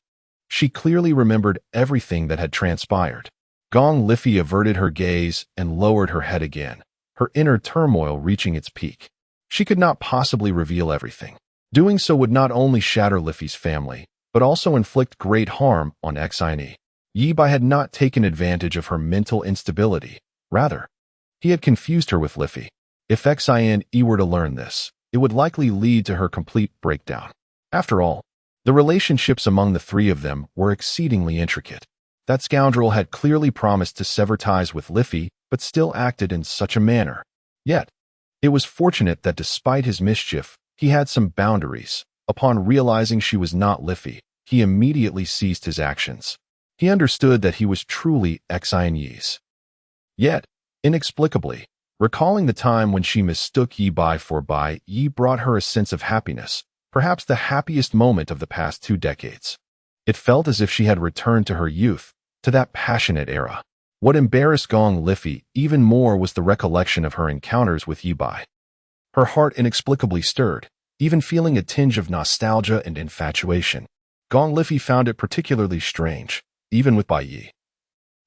she clearly remembered everything that had transpired. Gong Liffey averted her gaze and lowered her head again, her inner turmoil reaching its peak. She could not possibly reveal everything. Doing so would not only shatter Liffey's family, but also inflict great harm on Xian Yi. Ye Bai had not taken advantage of her mental instability. Rather, he had confused her with Liffey. If Xian Yi were to learn this, it would likely lead to her complete breakdown. After all, the relationships among the three of them were exceedingly intricate. That scoundrel had clearly promised to sever ties with Liffey, but still acted in such a manner. Yet, it was fortunate that despite his mischief, he had some boundaries. Upon realizing she was not Liffey, he immediately ceased his actions. He understood that he was truly Xian Yi's. Yet, inexplicably, recalling the time when she mistook Ye Bai for Bai Yi brought her a sense of happiness, perhaps the happiest moment of the past 2 decades. It felt as if she had returned to her youth, to that passionate era. What embarrassed Gong Liffey even more was the recollection of her encounters with Ye Bai. Her heart inexplicably stirred, even feeling a tinge of nostalgia and infatuation. Gong Liffey found it particularly strange, even with Bai Yi.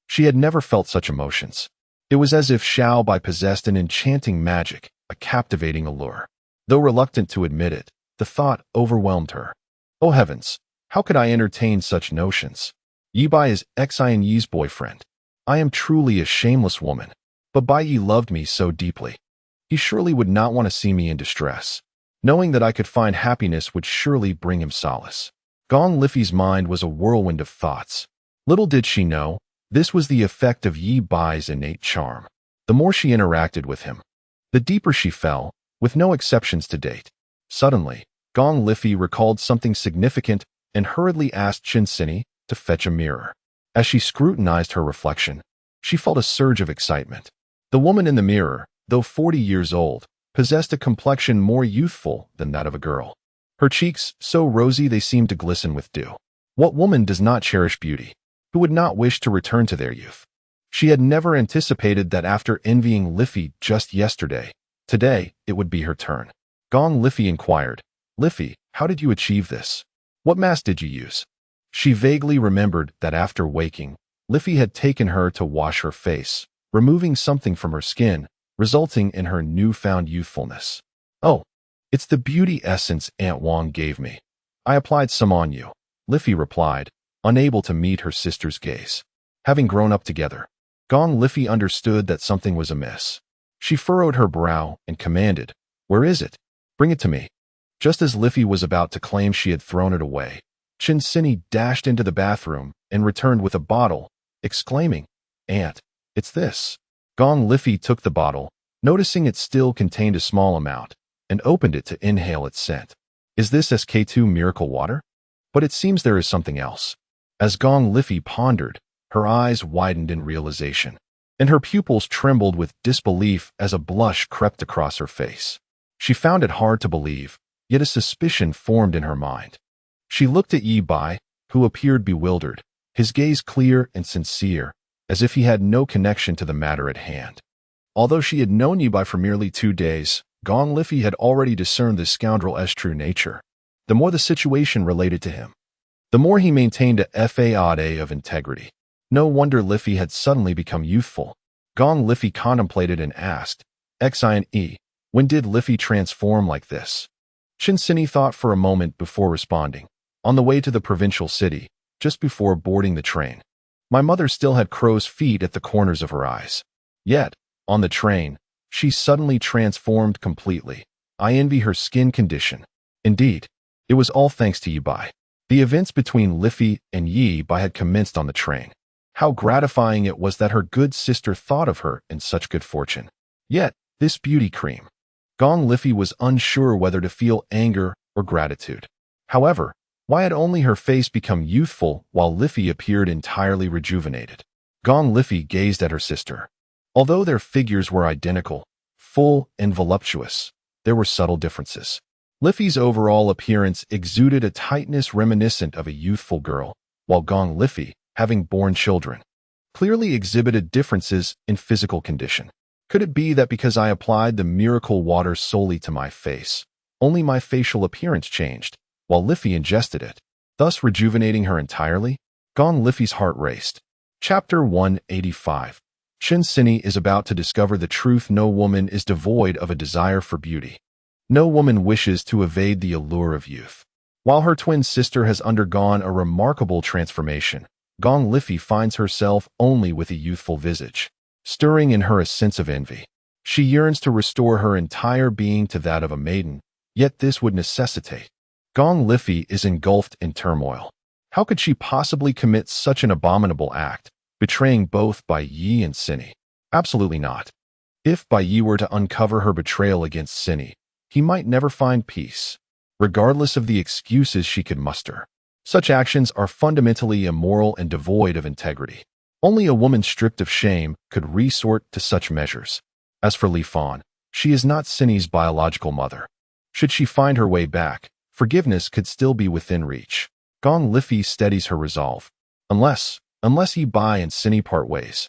She had never felt such emotions. It was as if Xiao Bai possessed an enchanting magic, a captivating allure. Though reluctant to admit it, the thought overwhelmed her. Oh heavens, how could I entertain such notions? Ye Bai is Xian Yi's boyfriend. I am truly a shameless woman. But Bai Yi loved me so deeply. He surely would not want to see me in distress. Knowing that I could find happiness would surely bring him solace. Gong Liffey's mind was a whirlwind of thoughts. Little did she know, this was the effect of Ye Bai's innate charm. The more she interacted with him, the deeper she fell, with no exceptions to date. Suddenly, Gong Liffey recalled something significant and hurriedly asked Qin Sini to fetch a mirror. As she scrutinized her reflection, she felt a surge of excitement. The woman in the mirror, though 40 years old, possessed a complexion more youthful than that of a girl. Her cheeks, so rosy they seemed to glisten with dew. What woman does not cherish beauty? Who would not wish to return to their youth? She had never anticipated that after envying Liffey just yesterday, today it would be her turn. Gong Liffey inquired, Liffey, how did you achieve this? What mask did you use? She vaguely remembered that after waking, Liffey had taken her to wash her face, removing something from her skin, resulting in her newfound youthfulness. Oh, it's the beauty essence Aunt Wang gave me. I applied some on you, Liffey replied, unable to meet her sister's gaze. Having grown up together, Gong Liffey understood that something was amiss. She furrowed her brow and commanded, Where is it? Bring it to me. Just as Liffey was about to claim she had thrown it away, Qin Sini dashed into the bathroom and returned with a bottle, exclaiming, Aunt, it's this. Gong Liffey took the bottle, noticing it still contained a small amount, and opened it to inhale its scent. Is this SK2 miracle water? But it seems there is something else. As Gong Liffey pondered, her eyes widened in realization, and her pupils trembled with disbelief as a blush crept across her face. She found it hard to believe, yet a suspicion formed in her mind. She looked at Ye Bai, who appeared bewildered, his gaze clear and sincere, as if he had no connection to the matter at hand. Although she had known Ye Bai for merely 2 days, Gong Liffey had already discerned this scoundrel's true nature. The more the situation related to him, the more he maintained a faade of integrity. No wonder Liffey had suddenly become youthful. Gong Liffey contemplated and asked, Xian Yi, when did Liffey transform like this? Qin Sini thought for a moment before responding. On the way to the provincial city, just before boarding the train. My mother still had crow's feet at the corners of her eyes. Yet, on the train, she suddenly transformed completely. I envy her skin condition. Indeed, it was all thanks to Ye Bai. The events between Liffey and Ye Bai had commenced on the train. How gratifying it was that her good sister thought of her in such good fortune. Yet, this beauty cream. Gong Liffey was unsure whether to feel anger or gratitude. However, why had only her face become youthful while Liffey appeared entirely rejuvenated? Gong Liffey gazed at her sister. Although their figures were identical, full and voluptuous, there were subtle differences. Liffey's overall appearance exuded a tightness reminiscent of a youthful girl, while Gong Liffey, having borne children, clearly exhibited differences in physical condition. Could it be that because I applied the miracle water solely to my face, only my facial appearance changed, while Liffey ingested it, thus rejuvenating her entirely? Gong Liffey's heart raced. Chapter 185. Qin Sini is about to discover the truth. No woman is devoid of a desire for beauty. No woman wishes to evade the allure of youth. While her twin sister has undergone a remarkable transformation, Gong Liffey finds herself only with a youthful visage, stirring in her a sense of envy. She yearns to restore her entire being to that of a maiden, yet this would necessitate. Gong Liffey is engulfed in turmoil. How could she possibly commit such an abominable act, betraying both Bai Yi and Sini? Absolutely not. If Bai Yi were to uncover her betrayal against Sini, he might never find peace, regardless of the excuses she could muster. Such actions are fundamentally immoral and devoid of integrity. Only a woman stripped of shame could resort to such measures. As for Li Fan, she is not Sini's biological mother. Should she find her way back, forgiveness could still be within reach. Gong Liffey steadies her resolve. Unless, unless Ye Bai and Cinny part ways.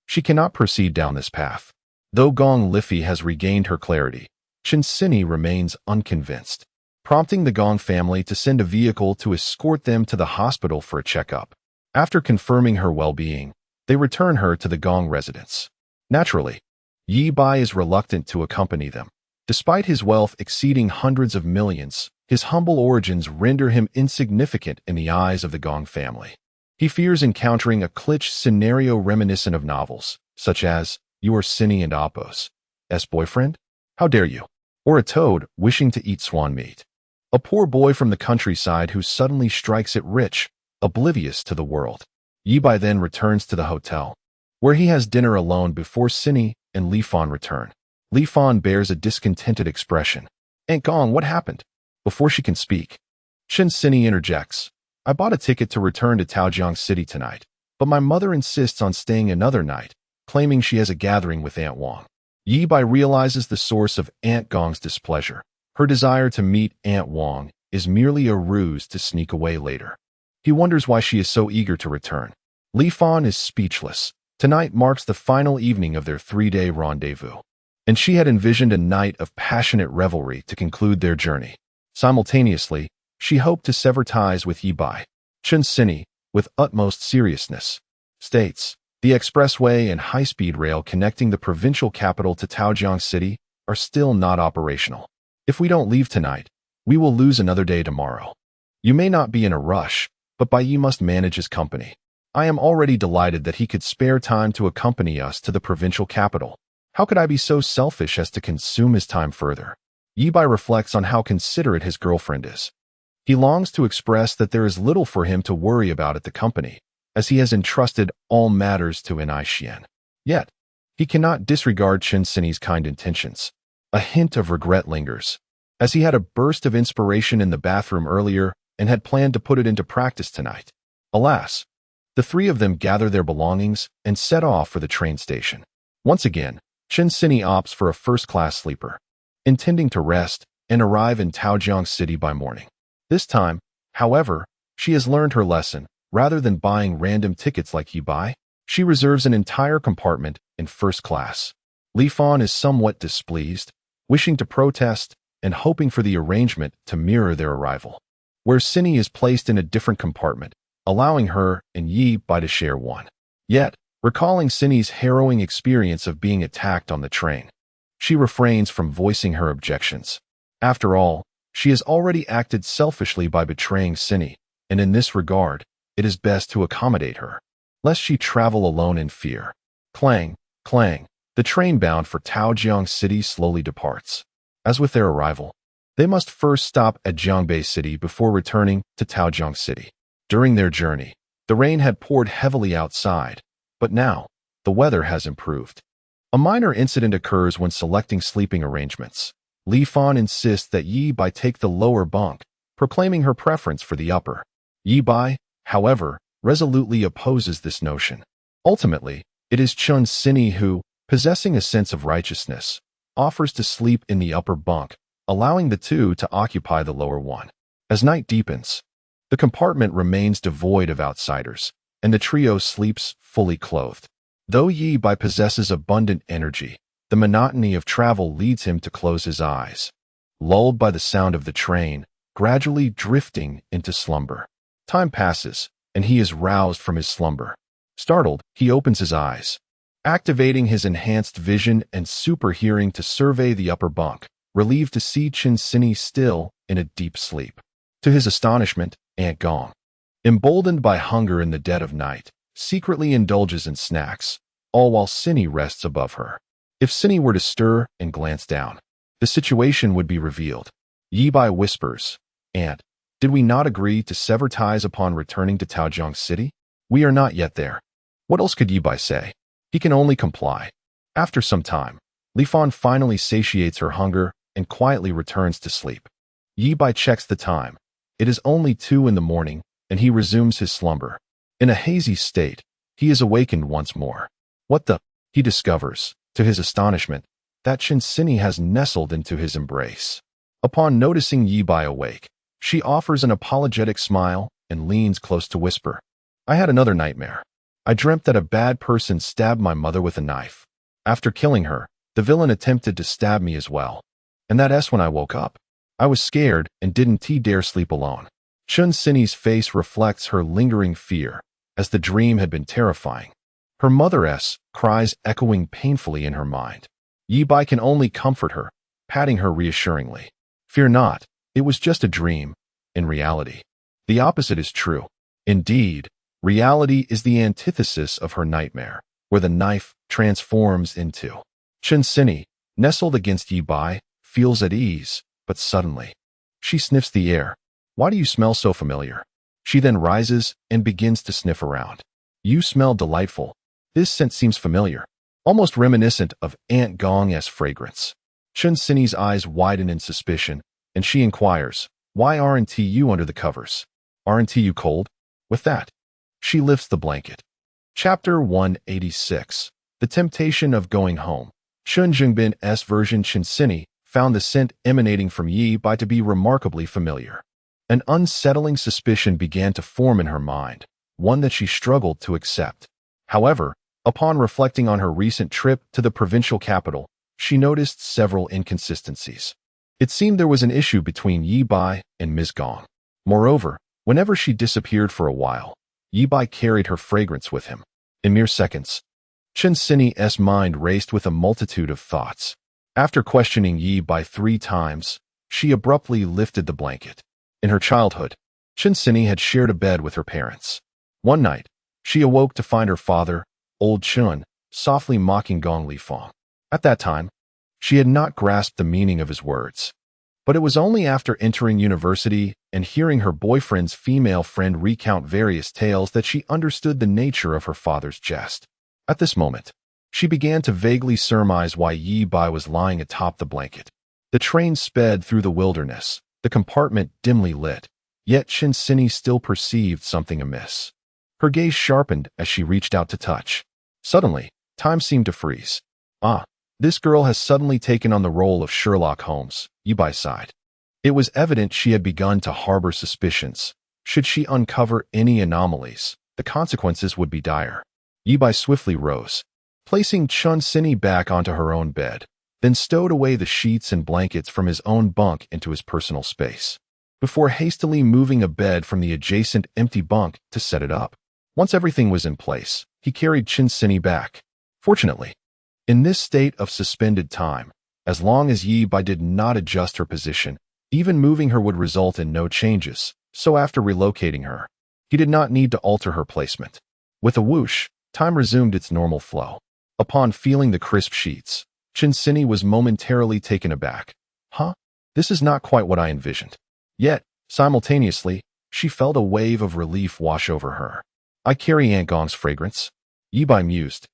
She cannot proceed down this path. Though Gong Liffey has regained her clarity, Chen Cinny remains unconvinced, prompting the Gong family to send a vehicle to escort them to the hospital for a checkup. After confirming her well-being, they return her to the Gong residence. Naturally, Ye Bai is reluctant to accompany them. Despite his wealth exceeding hundreds of millions, his humble origins render him insignificant in the eyes of the Gong family. He fears encountering a cliché scenario reminiscent of novels, such as, "You are Cinny and Appo's boyfriend? How dare you?" Or a toad wishing to eat swan meat. A poor boy from the countryside who suddenly strikes it rich, oblivious to the world. Ye Bai then returns to the hotel, where he has dinner alone before Cinny and Li Fan return. Li Fan bears a discontented expression. "Aunt Gong, what happened?" Before she can speak, Chen Cinny interjects. "I bought a ticket to return to Taojiang City tonight, but my mother insists on staying another night, claiming she has a gathering with Aunt Wang." Ye Bai realizes the source of Aunt Gong's displeasure. Her desire to meet Aunt Wang is merely a ruse to sneak away later. He wonders why she is so eager to return. Li Fan is speechless. Tonight marks the final evening of their 3-day rendezvous, and she had envisioned a night of passionate revelry to conclude their journey. Simultaneously, she hoped to sever ties with Ye Bai. Chen Cinny, with utmost seriousness, states, "The expressway and high-speed rail connecting the provincial capital to Taojiang City are still not operational. If we don't leave tonight, we will lose another day tomorrow. You may not be in a rush, but Bai Yi must manage his company. I am already delighted that he could spare time to accompany us to the provincial capital. How could I be so selfish as to consume his time further?" Ye Bai reflects on how considerate his girlfriend is. He longs to express that there is little for him to worry about at the company, as he has entrusted all matters to An Xian. Yet, he cannot disregard Chen Cinny's kind intentions. A hint of regret lingers, as he had a burst of inspiration in the bathroom earlier and had planned to put it into practice tonight. Alas, the three of them gather their belongings and set off for the train station. Once again, Chen Cinny opts for a first-class sleeper, intending to rest and arrive in Taojiang City by morning. This time, however, she has learned her lesson. Rather than buying random tickets like Ye Bai, she reserves an entire compartment in first class. Li Fan is somewhat displeased, wishing to protest and hoping for the arrangement to mirror their arrival, where Cinny is placed in a different compartment, allowing her and Ye Bai to share one. Yet, recalling Cinny's harrowing experience of being attacked on the train, she refrains from voicing her objections. After all, she has already acted selfishly by betraying Cinny, and in this regard, it is best to accommodate her, lest she travel alone in fear. Clang, clang, the train bound for Taojiang City slowly departs. As with their arrival, they must first stop at Jiangbei City before returning to Taojiang City. During their journey, the rain had poured heavily outside, but now, the weather has improved. A minor incident occurs when selecting sleeping arrangements. Li Fan insists that Ye Bai take the lower bunk, proclaiming her preference for the upper. Ye Bai, however, resolutely opposes this notion. Ultimately, it is Chen Cinny who, possessing a sense of righteousness, offers to sleep in the upper bunk, allowing the two to occupy the lower one. As night deepens, the compartment remains devoid of outsiders, and the trio sleeps fully clothed. Though Ye Bai possesses abundant energy, the monotony of travel leads him to close his eyes, lulled by the sound of the train, gradually drifting into slumber. Time passes, and he is roused from his slumber. Startled, he opens his eyes, activating his enhanced vision and super hearing to survey the upper bunk, relieved to see Chen Cinny still in a deep sleep. To his astonishment, Aunt Gong, emboldened by hunger in the dead of night, secretly indulges in snacks, all while Cinny rests above her. If Cinny were to stir and glance down, the situation would be revealed. Ye Bai whispers, "Aunt, did we not agree to sever ties upon returning to Taojiang City? We are not yet there." What else could Ye Bai say? He can only comply. After some time, Li Fan finally satiates her hunger and quietly returns to sleep. Ye Bai checks the time. It is only 2 in the morning, and he resumes his slumber. In a hazy state, he is awakened once more. What the? He discovers, to his astonishment, that Chen Cinny has nestled into his embrace. Upon noticing Ye Bai awake, she offers an apologetic smile and leans close to whisper, "I had another nightmare. I dreamt that a bad person stabbed my mother with a knife. After killing her, the villain attempted to stab me as well. And that's when I woke up. I was scared and didn't dare sleep alone. Chun Sini's face reflects her lingering fear, as the dream had been terrifying. Her mother's cries echoing painfully in her mind. Ye Bai can only comfort her, patting her reassuringly. Fear not, it was just a dream. In reality, the opposite is true. Indeed, reality is the antithesis of her nightmare, where the knife transforms into. Chun Sini, nestled against Ye Bai, feels at ease, but suddenly, she sniffs the air. Why do you smell so familiar? She then rises and begins to sniff around. You smell delightful. This scent seems familiar, almost reminiscent of Aunt Gong's fragrance. Chun Sini's eyes widen in suspicion, and she inquires, why aren't you under the covers? Aren't you cold? With that, she lifts the blanket. Chapter 186. The Temptation of Going Home. Chun Jingbin's version. Chun Sini found the scent emanating from Ye Bai to be remarkably familiar. An unsettling suspicion began to form in her mind, one that she struggled to accept. However, upon reflecting on her recent trip to the provincial capital, she noticed several inconsistencies. It seemed there was an issue between Ye Bai and Ms. Gong. Moreover, whenever she disappeared for a while, Ye Bai carried her fragrance with him. In mere seconds, Chun Sini's mind raced with a multitude of thoughts. After questioning Ye Bai 3 times, she abruptly lifted the blanket. In her childhood, Chun Sini had shared a bed with her parents. One night, she awoke to find her father, Old Chun, softly mocking Gong Li Fong. At that time, she had not grasped the meaning of his words. But it was only after entering university and hearing her boyfriend's female friend recount various tales that she understood the nature of her father's jest. At this moment, she began to vaguely surmise why Ye Bai was lying atop the blanket. The train sped through the wilderness, the compartment dimly lit, yet Chun Sini still perceived something amiss. Her gaze sharpened as she reached out to touch. Suddenly, time seemed to freeze. This girl has suddenly taken on the role of Sherlock Holmes, Ye Bai sighed. It was evident she had begun to harbor suspicions. Should she uncover any anomalies, the consequences would be dire. Ye Bai swiftly rose, placing Chun Sini back onto her own bed, then stowed away the sheets and blankets from his own bunk into his personal space, before hastily moving a bed from the adjacent empty bunk to set it up. Once everything was in place, he carried Chun Sini back. Fortunately, in this state of suspended time, as long as Ye Bai did not adjust her position, even moving her would result in no changes, so after relocating her, he did not need to alter her placement. With a whoosh, time resumed its normal flow. Upon feeling the crisp sheets, Chun Sini was momentarily taken aback. This is not quite what I envisioned. Yet, simultaneously, she felt a wave of relief wash over her. I carry Aunt Gong's fragrance, Ye Bai mused,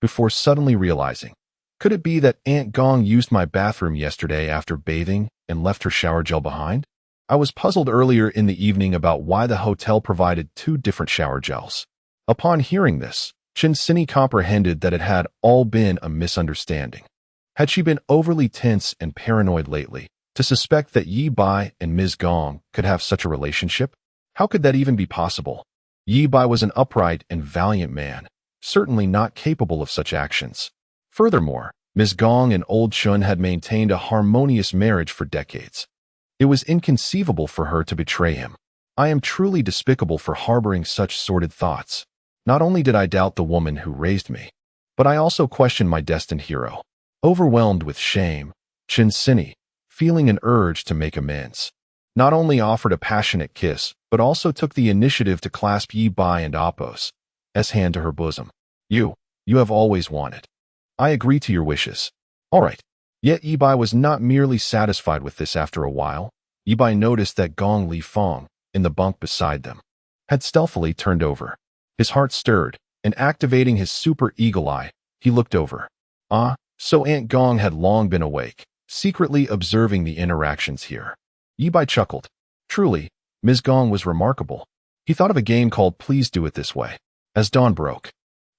before suddenly realizing, could it be that Aunt Gong used my bathroom yesterday after bathing and left her shower gel behind? I was puzzled earlier in the evening about why the hotel provided 2 different shower gels. Upon hearing this, Chun Sini comprehended that it had all been a misunderstanding. Had she been overly tense and paranoid lately to suspect that Ye Bai and Ms. Gong could have such a relationship? How could that even be possible? Ye Bai was an upright and valiant man, certainly not capable of such actions. Furthermore, Ms. Gong and Old Chun had maintained a harmonious marriage for decades. It was inconceivable for her to betray him. I am truly despicable for harboring such sordid thoughts. Not only did I doubt the woman who raised me, but I also questioned my destined hero. Overwhelmed with shame, Chun Sini, feeling an urge to make amends, not only offered a passionate kiss, but also took the initiative to clasp Ye Bai and Appo's hand to her bosom. You have always wanted. I agree to your wishes. All right. Yet Ye Bai was not merely satisfied with this. After a while, Ye Bai noticed that Gong Li Fong, in the bunk beside them, had stealthily turned over. His heart stirred, and activating his super eagle eye, he looked over. So Aunt Gong had long been awake, secretly observing the interactions here. Ye Bai chuckled. Truly, Ms. Gong was remarkable. He thought of a game called Please Do It This Way. As dawn broke,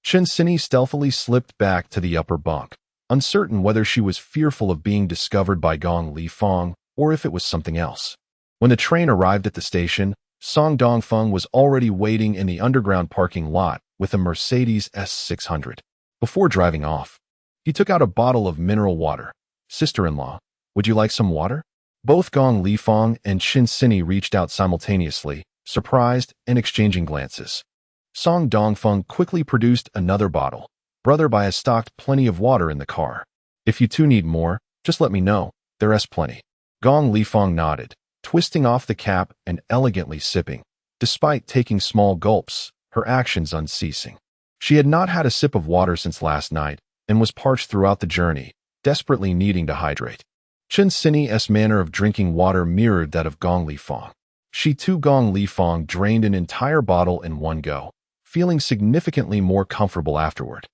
Chun Sini stealthily slipped back to the upper bunk, uncertain whether she was fearful of being discovered by Gong Li Fong or if it was something else. When the train arrived at the station, Song Dongfeng was already waiting in the underground parking lot with a Mercedes S600. Before driving off, he took out a bottle of mineral water. Sister-in-law, would you like some water? Both Gong Lifeng and Qin Sini reached out simultaneously, surprised and exchanging glances. Song Dongfeng quickly produced another bottle. Brother Bai has stocked plenty of water in the car. If you two need more, just let me know. There's plenty. Gong Lifeng nodded, twisting off the cap and elegantly sipping. Despite taking small gulps, her actions unceasing. She had not had a sip of water since last night and was parched throughout the journey, desperately needing to hydrate. Chen Sini's manner of drinking water mirrored that of Gong Lifeng. She too Gong Lifeng drained an entire bottle in one go, feeling significantly more comfortable afterward.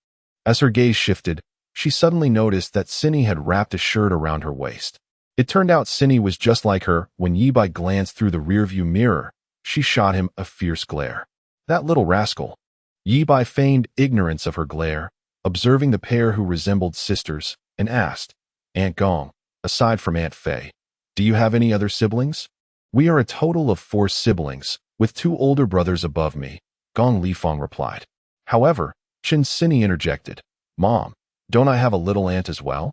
As her gaze shifted, she suddenly noticed that Sini had wrapped a shirt around her waist. It turned out Sini was just like her. When Ye Bai glanced through the rearview mirror, she shot him a fierce glare. That little rascal. Ye Bai feigned ignorance of her glare, observing the pair who resembled sisters, and asked, Aunt Gong, aside from Aunt Fei, do you have any other siblings? We are a total of 4 siblings, with 2 older brothers above me, Gong Lifeng replied. However, Qin Sini interjected, Mom, don't I have a little aunt as well?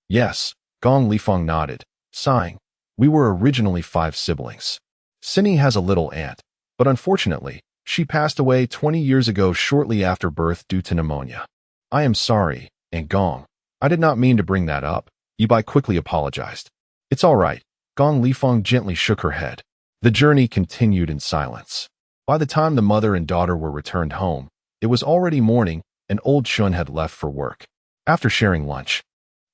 Yes, Gong Lifeng nodded, sighing. We were originally 5 siblings. Sini has a little aunt, but unfortunately, she passed away 20 years ago shortly after birth due to pneumonia. I am sorry, Aunt Gong. I did not mean to bring that up. Ye Bai quickly apologized. It's all right. Gong Lifeng gently shook her head. The journey continued in silence. By the time the mother and daughter were returned home, it was already morning and old Shun had left for work. After sharing lunch,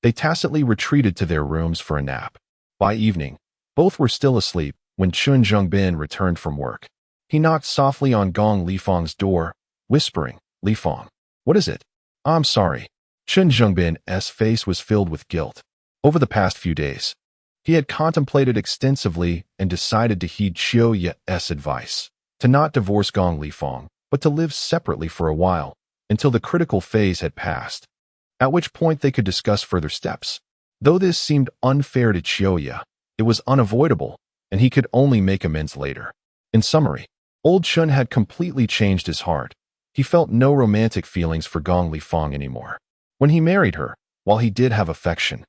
they tacitly retreated to their rooms for a nap. By evening, both were still asleep when Chun Zhongbin returned from work. He knocked softly on Gong Lifeng's door, whispering, Lifeng, what is it? I'm sorry. Chun Zhongbin's face was filled with guilt. Over the past few days, he had contemplated extensively and decided to heed Qiu Ye's advice, to not divorce Gong Lifeng, but to live separately for a while, until the critical phase had passed, at which point they could discuss further steps. Though this seemed unfair to Qiu Ye, it was unavoidable, and he could only make amends later. In summary, old Chun had completely changed his heart. He felt no romantic feelings for Gong Lifeng anymore. When he married her, while he did have affection,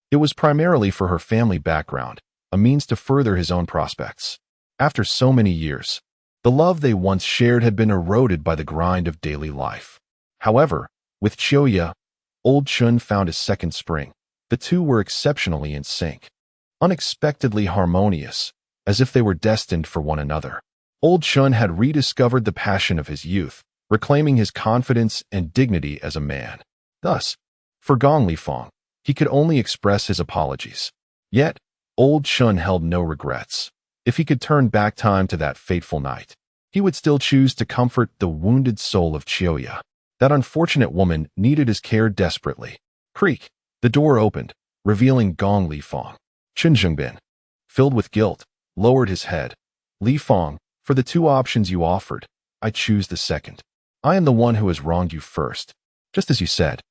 it was primarily for her family background, a means to further his own prospects. After so many years, the love they once shared had been eroded by the grind of daily life. However, with Qiu Ye, old Chun found a second spring. The two were exceptionally in sync, unexpectedly harmonious, as if they were destined for one another. Old Chun had rediscovered the passion of his youth, reclaiming his confidence and dignity as a man. Thus, for Gong Lifeng, he could only express his apologies. Yet, old Chun held no regrets. If he could turn back time to that fateful night, he would still choose to comfort the wounded soul of Qiu Ye. That unfortunate woman needed his care desperately. Creak. The door opened, revealing Gong Lifeng. Qin Zhongbin, filled with guilt, lowered his head. Lifeng, for the 2 options you offered, I choose the second. I am the one who has wronged you first. Just as you said,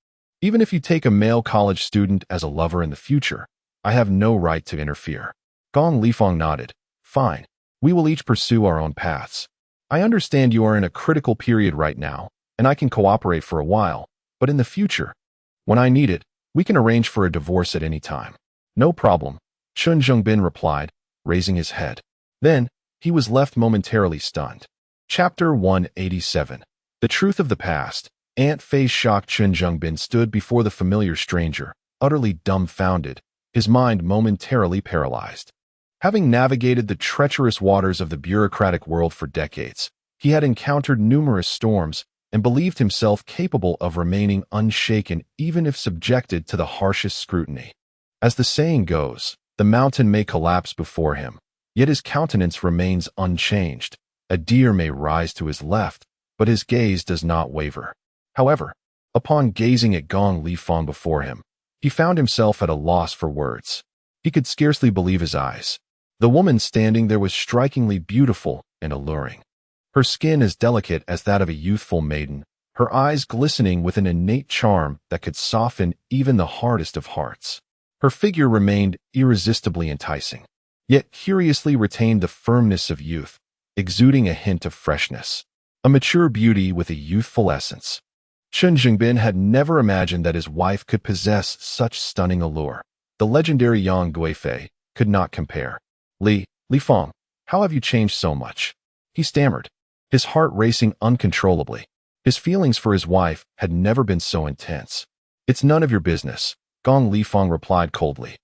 even if you take a male college student as a lover in the future, I have no right to interfere. Gong Lifeng nodded. Fine. We will each pursue our own paths. I understand you are in a critical period right now, and I can cooperate for a while, but in the future, when I need it, we can arrange for a divorce at any time. No problem, Chun Zhongbin replied, raising his head. Then, he was left momentarily stunned. Chapter 187. The Truth of the Past. Aunt Fei's shocked Chun Zhongbin stood before the familiar stranger, utterly dumbfounded, his mind momentarily paralyzed. Having navigated the treacherous waters of the bureaucratic world for decades, he had encountered numerous storms and believed himself capable of remaining unshaken even if subjected to the harshest scrutiny. As the saying goes, the mountain may collapse before him, yet his countenance remains unchanged. A deer may rise to his left, but his gaze does not waver. However, upon gazing at Gong Lifeng before him, he found himself at a loss for words. He could scarcely believe his eyes. The woman standing there was strikingly beautiful and alluring. Her skin as delicate as that of a youthful maiden, her eyes glistening with an innate charm that could soften even the hardest of hearts. Her figure remained irresistibly enticing, yet curiously retained the firmness of youth, exuding a hint of freshness. a mature beauty with a youthful essence. Chen Jingbin had never imagined that his wife could possess such stunning allure. The legendary Yang Guifei could not compare. Li Feng, how have you changed so much? He stammered, his heart racing uncontrollably. His feelings for his wife had never been so intense. It's none of your business, Gong Lifeng replied coldly,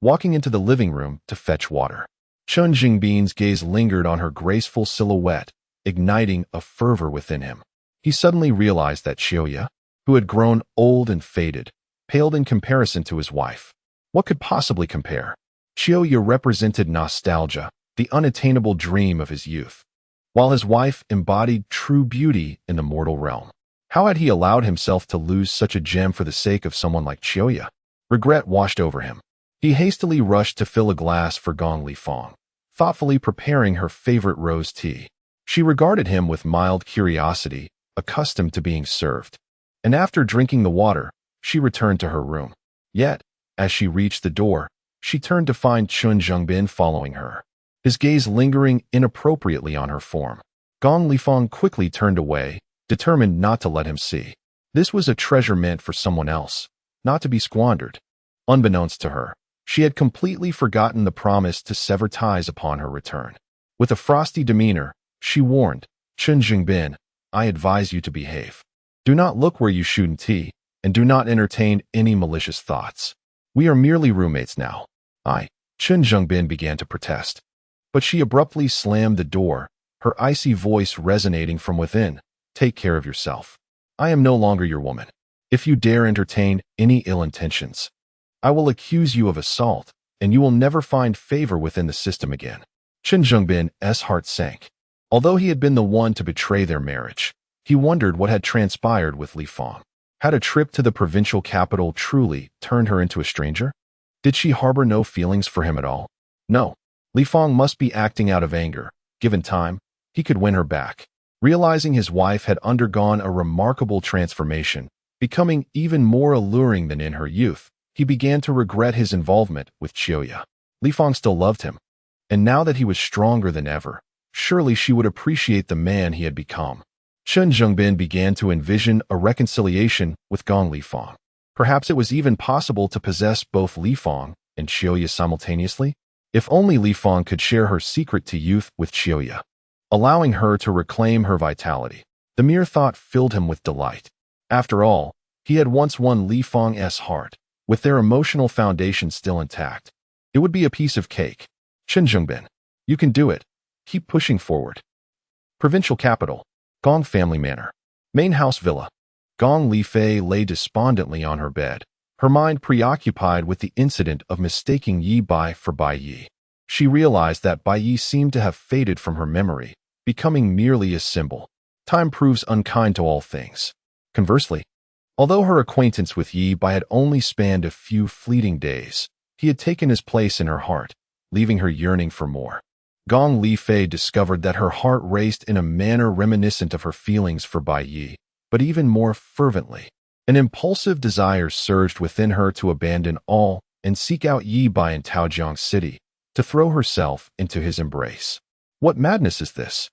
walking into the living room to fetch water. Chen Jingbin's gaze lingered on her graceful silhouette, igniting a fervor within him. He suddenly realized that Xiaoya, who had grown old and faded, paled in comparison to his wife. What could possibly compare? Xiaoya represented nostalgia, the unattainable dream of his youth, while his wife embodied true beauty in the mortal realm. How had he allowed himself to lose such a gem for the sake of someone like Xiaoya? Regret washed over him. He hastily rushed to fill a glass for Gong Lifeng, thoughtfully preparing her favorite rose tea. She regarded him with mild curiosity, accustomed to being served. And after drinking the water, she returned to her room. Yet, as she reached the door, she turned to find Chen Jingbin following her, his gaze lingering inappropriately on her form. Gong Lifeng quickly turned away, determined not to let him see. This was a treasure meant for someone else, not to be squandered. Unbeknownst to her, she had completely forgotten the promise to sever ties upon her return. With a frosty demeanor, she warned, Chen Jingbin, I advise you to behave. Do not look where you shoot tea, and do not entertain any malicious thoughts. We are merely roommates now. Chen Jingbin began to protest. But she abruptly slammed the door, her icy voice resonating from within. Take care of yourself. I am no longer your woman. If you dare entertain any ill intentions, I will accuse you of assault, and you will never find favor within the system again. Chen Jingbin's heart sank. Although he had been the one to betray their marriage, he wondered what had transpired with Li Feng. Had a trip to the provincial capital truly turned her into a stranger? Did she harbor no feelings for him at all? No. Li Feng must be acting out of anger. Given time, he could win her back. Realizing his wife had undergone a remarkable transformation, becoming even more alluring than in her youth, he began to regret his involvement with Xiaoya. Li Feng still loved him, and now that he was stronger than ever, surely she would appreciate the man he had become. Chen Jingbin began to envision a reconciliation with Gong Lifeng. Perhaps it was even possible to possess both Li Feng and Xiaoya simultaneously? If only Li Feng could share her secret to youth with Xiaoya, allowing her to reclaim her vitality. The mere thought filled him with delight. After all, he had once won Li Feng's heart, with their emotional foundation still intact. It would be a piece of cake. Chen Jingbin, you can do it. Keep pushing forward. Provincial capital, Gong family manor, main house villa. Gong Lifei lay despondently on her bed, her mind preoccupied with the incident of mistaking Ye Bai for Bai Ye. She realized that Bai Ye seemed to have faded from her memory, becoming merely a symbol. Time proves unkind to all things. Conversely, although her acquaintance with Ye Bai had only spanned a few fleeting days, he had taken his place in her heart, leaving her yearning for more. Gong Lifei discovered that her heart raced in a manner reminiscent of her feelings for Bai Ye, but even more fervently. An impulsive desire surged within her to abandon all and seek out Ye Bai in Taojiang City, to throw herself into his embrace. What madness is this?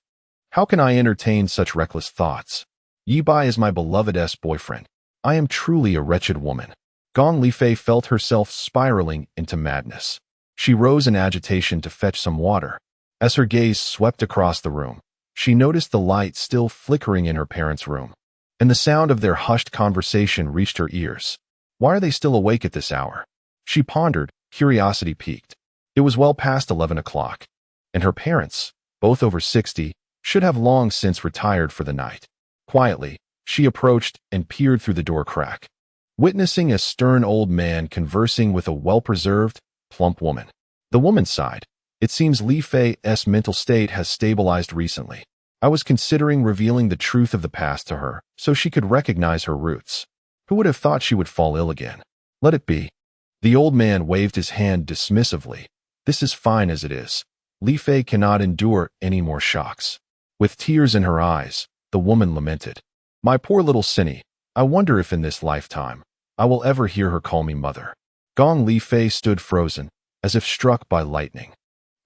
How can I entertain such reckless thoughts? Ye Bai is my beloved's boyfriend. I am truly a wretched woman. Gong Lifei felt herself spiraling into madness. She rose in agitation to fetch some water. As her gaze swept across the room, she noticed the light still flickering in her parents' room, and the sound of their hushed conversation reached her ears. Why are they still awake at this hour? She pondered, curiosity piqued. It was well past 11 o'clock, and her parents, both over 60, should have long since retired for the night. Quietly, she approached and peered through the door crack, witnessing a stern old man conversing with a well-preserved, plump woman. The woman sighed. It seems Li Fei's mental state has stabilized recently. I was considering revealing the truth of the past to her, so she could recognize her roots. Who would have thought she would fall ill again? Let it be. The old man waved his hand dismissively. This is fine as it is. Li Fei cannot endure any more shocks. With tears in her eyes, the woman lamented. My poor little Cinny, I wonder if in this lifetime, I will ever hear her call me mother. Gong Li Fei stood frozen, as if struck by lightning.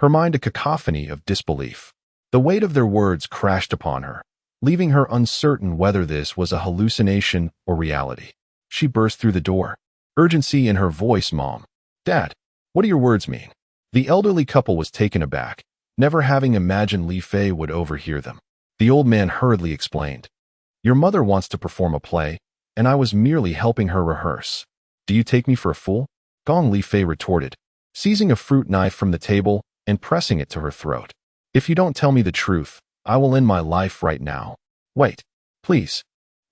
Her mind a cacophony of disbelief. The weight of their words crashed upon her, leaving her uncertain whether this was a hallucination or reality. She burst through the door. Urgency in her voice, "Mom. Dad, what do your words mean?" The elderly couple was taken aback, never having imagined Li Fei would overhear them. The old man hurriedly explained, "Your mother wants to perform a play, and I was merely helping her rehearse. Do you take me for a fool?" Gong Li Fei retorted, seizing a fruit knife from the table and pressing it to her throat. "If you don't tell me the truth, I will end my life right now." "Wait, please,"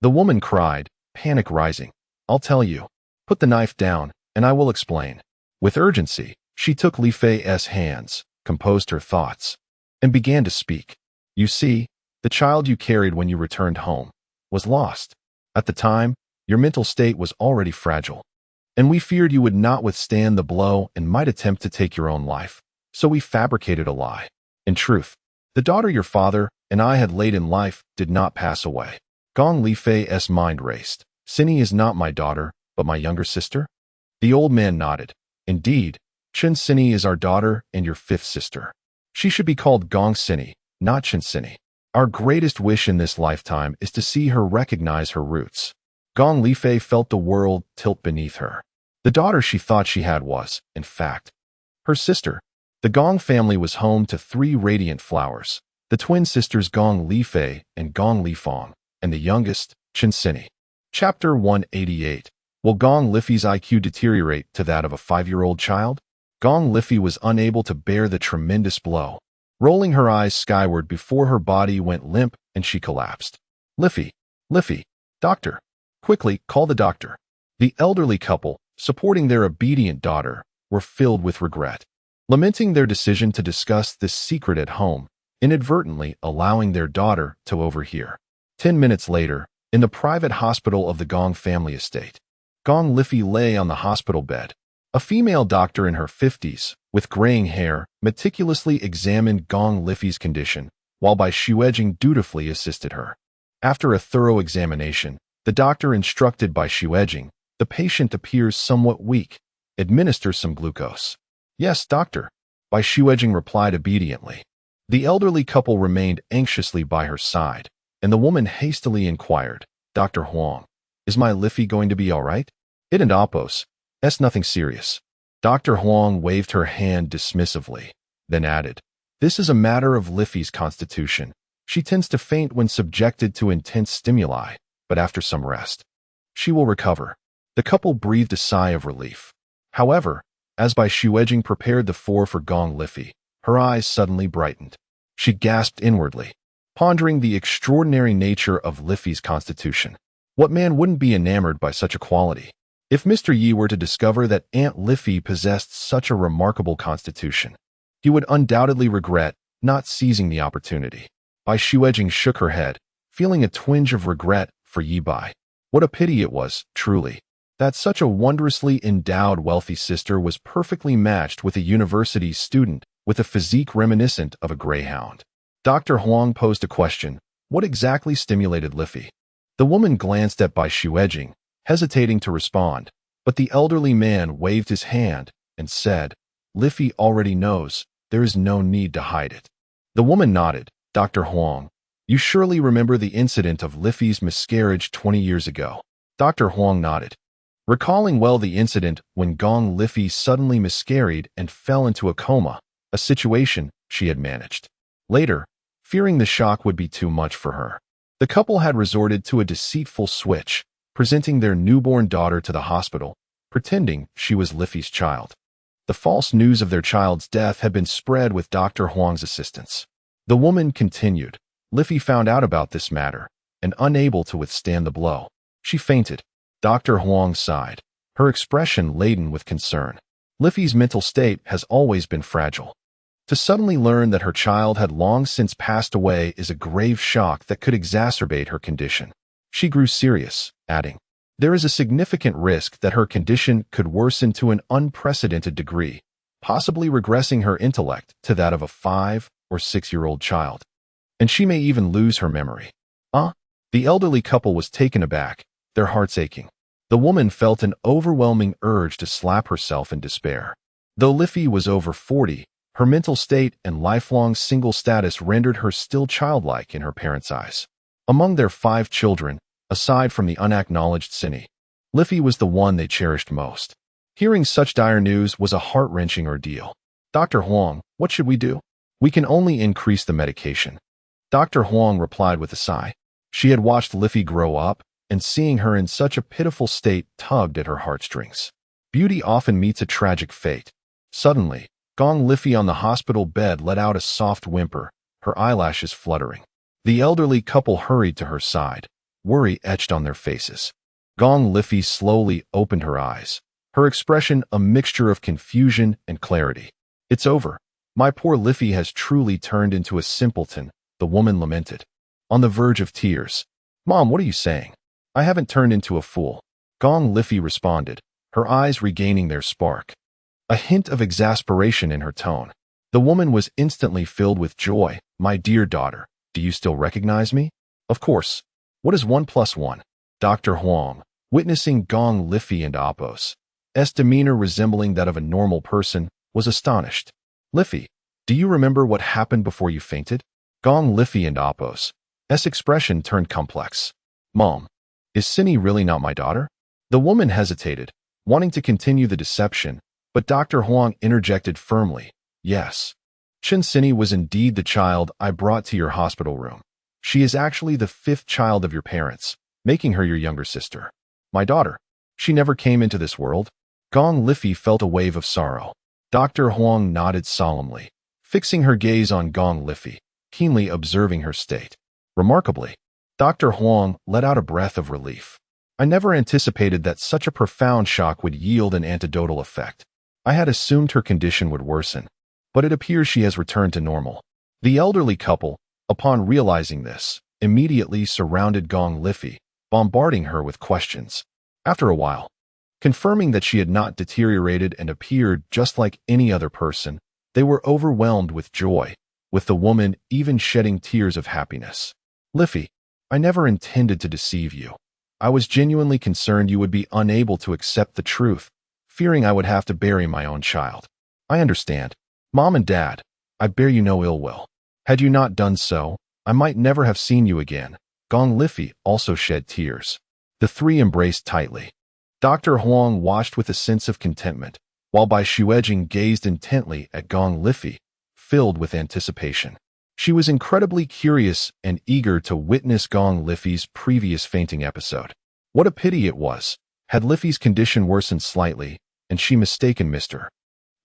the woman cried, panic rising. "I'll tell you. Put the knife down, and I will explain." With urgency, she took Li Fei's hands, composed her thoughts, and began to speak. "You see, the child you carried when you returned home was lost. At the time, your mental state was already fragile, and we feared you would not withstand the blow and might attempt to take your own life, so we fabricated a lie. In truth, the daughter your father and I had laid in life did not pass away." Gong Li Fei's mind raced. "Cindy is not my daughter, but my younger sister?" The old man nodded. "Indeed, Chen Cindy is our daughter and your fifth sister. She should be called Gong Cindy, not Chen Cindy. Our greatest wish in this lifetime is to see her recognize her roots." Gong Li Fei felt the world tilt beneath her. The daughter she thought she had was, in fact, her sister. The Gong family was home to three radiant flowers, the twin sisters Gong Li Fei and Gong Li Fong, and the youngest, Chen Cindy. Chapter 188. Will Gong Li Fei's IQ deteriorate to that of a 5-year-old child? Gong Li Fei was unable to bear the tremendous blow, rolling her eyes skyward before her body went limp and she collapsed. Li Fei, doctor. Quickly, call the doctor." The elderly couple, supporting their obedient daughter, were filled with regret, lamenting their decision to discuss this secret at home, inadvertently allowing their daughter to overhear. 10 minutes later, in the private hospital of the Gong family estate, Gong Li Fei lay on the hospital bed. A female doctor in her 50s, with graying hair, meticulously examined Gong Li Fei's condition, while Bai Mei dutifully assisted her. After a thorough examination, the doctor instructed Bai Mei, "The patient appears somewhat weak. Administer some glucose." "Yes, doctor," Bai Mei replied obediently. The elderly couple remained anxiously by her side, and the woman hastily inquired, "Dr. Huang, is my Li Fei going to be all right?" "It and Opos. That's nothing serious." Dr. Huang waved her hand dismissively, then added, "This is a matter of Li Fei's constitution. She tends to faint when subjected to intense stimuli, but after some rest, she will recover." The couple breathed a sigh of relief. However, as Bai Mei prepared the four for Gong Li Fei, her eyes suddenly brightened. She gasped inwardly, pondering the extraordinary nature of Li Fei's constitution. What man wouldn't be enamored by such a quality? If Mr. Yi were to discover that Aunt Li Fei possessed such a remarkable constitution, he would undoubtedly regret not seizing the opportunity. Bai Mei shook her head, feeling a twinge of regret for Ye Bai. What a pity it was, truly, that such a wondrously endowed wealthy sister was perfectly matched with a university student with a physique reminiscent of a greyhound. Dr. Huang posed a question. What exactly stimulated Li Fei? The woman glanced at Bai Mei, hesitating to respond, but the elderly man waved his hand and said, "Li Fei already knows. There is no need to hide it." The woman nodded. "Dr. Huang, you surely remember the incident of Li Fei's miscarriage 20 years ago." Dr. Huang nodded, recalling well the incident when Gong Li Fei suddenly miscarried and fell into a coma, a situation she had managed. Later, fearing the shock would be too much for her, the couple had resorted to a deceitful switch, presenting their newborn daughter to the hospital, pretending she was Li Fei's child. The false news of their child's death had been spread with Dr. Huang's assistance. The woman continued. Li Fei found out about this matter, and unable to withstand the blow, she fainted. Dr. Huang sighed, her expression laden with concern. Li Fei's mental state has always been fragile. To suddenly learn that her child had long since passed away is a grave shock that could exacerbate her condition. She grew serious, adding, "There is a significant risk that her condition could worsen to an unprecedented degree, possibly regressing her intellect to that of a 5- or 6-year-old child. And she may even lose her memory." The elderly couple was taken aback, their hearts aching. The woman felt an overwhelming urge to slap herself in despair. Though Li Fei was over 40, her mental state and lifelong single status rendered her still childlike in her parents' eyes. Among their 5 children, aside from the unacknowledged Cinny, Liffey was the one they cherished most. Hearing such dire news was a heart-wrenching ordeal. "Dr. Huang, what should we do?" "We can only increase the medication," Dr. Huang replied with a sigh. She had watched Liffey grow up, and seeing her in such a pitiful state tugged at her heartstrings. Beauty often meets a tragic fate. Suddenly, Gong Liffey on the hospital bed let out a soft whimper, her eyelashes fluttering. The elderly couple hurried to her side, worry etched on their faces. Gong Liffey slowly opened her eyes, her expression a mixture of confusion and clarity. "It's over. My poor Liffey has truly turned into a simpleton," the woman lamented, on the verge of tears. "Mom, what are you saying?" "I haven't turned into a fool," Gong Liffey responded, her eyes regaining their spark, a hint of exasperation in her tone. The woman was instantly filled with joy. "My dear daughter, do you still recognize me?" "Of course. What is 1 plus 1? Dr. Huang, witnessing Gong Liffey and Apos' demeanor resembling that of a normal person, was astonished. "Liffey, do you remember what happened before you fainted?" Gong Liffey and Apos' expression turned complex. "Mom, is Cinny really not my daughter?" The woman hesitated, wanting to continue the deception, but Dr. Huang interjected firmly. "Yes. Cinny was indeed the child I brought to your hospital room. She is actually the 5th child of your parents, making her your younger sister." "My daughter? She never came into this world?" Gong Liffey felt a wave of sorrow. Dr. Huang nodded solemnly, fixing her gaze on Gong Liffey, keenly observing her state. Remarkably, Dr. Huang let out a breath of relief. "I never anticipated that such a profound shock would yield an antidotal effect. I had assumed her condition would worsen, but it appears she has returned to normal." The elderly couple, upon realizing this, immediately surrounded Gong Liffey, bombarding her with questions. After a while, confirming that she had not deteriorated and appeared just like any other person, they were overwhelmed with joy, with the woman even shedding tears of happiness. "Liffey, I never intended to deceive you. I was genuinely concerned you would be unable to accept the truth, fearing I would have to bury my own child. I understand. Mom and Dad, I bear you no ill will. Had you not done so, I might never have seen you again." Gong Liffey also shed tears. The 3 embraced tightly. Dr. Huang watched with a sense of contentment, while Bai Shuejing gazed intently at Gong Liffey, filled with anticipation. She was incredibly curious and eager to witness Gong Liffey's previous fainting episode. What a pity it was, had Liffey's condition worsened slightly, and she mistaken Mr.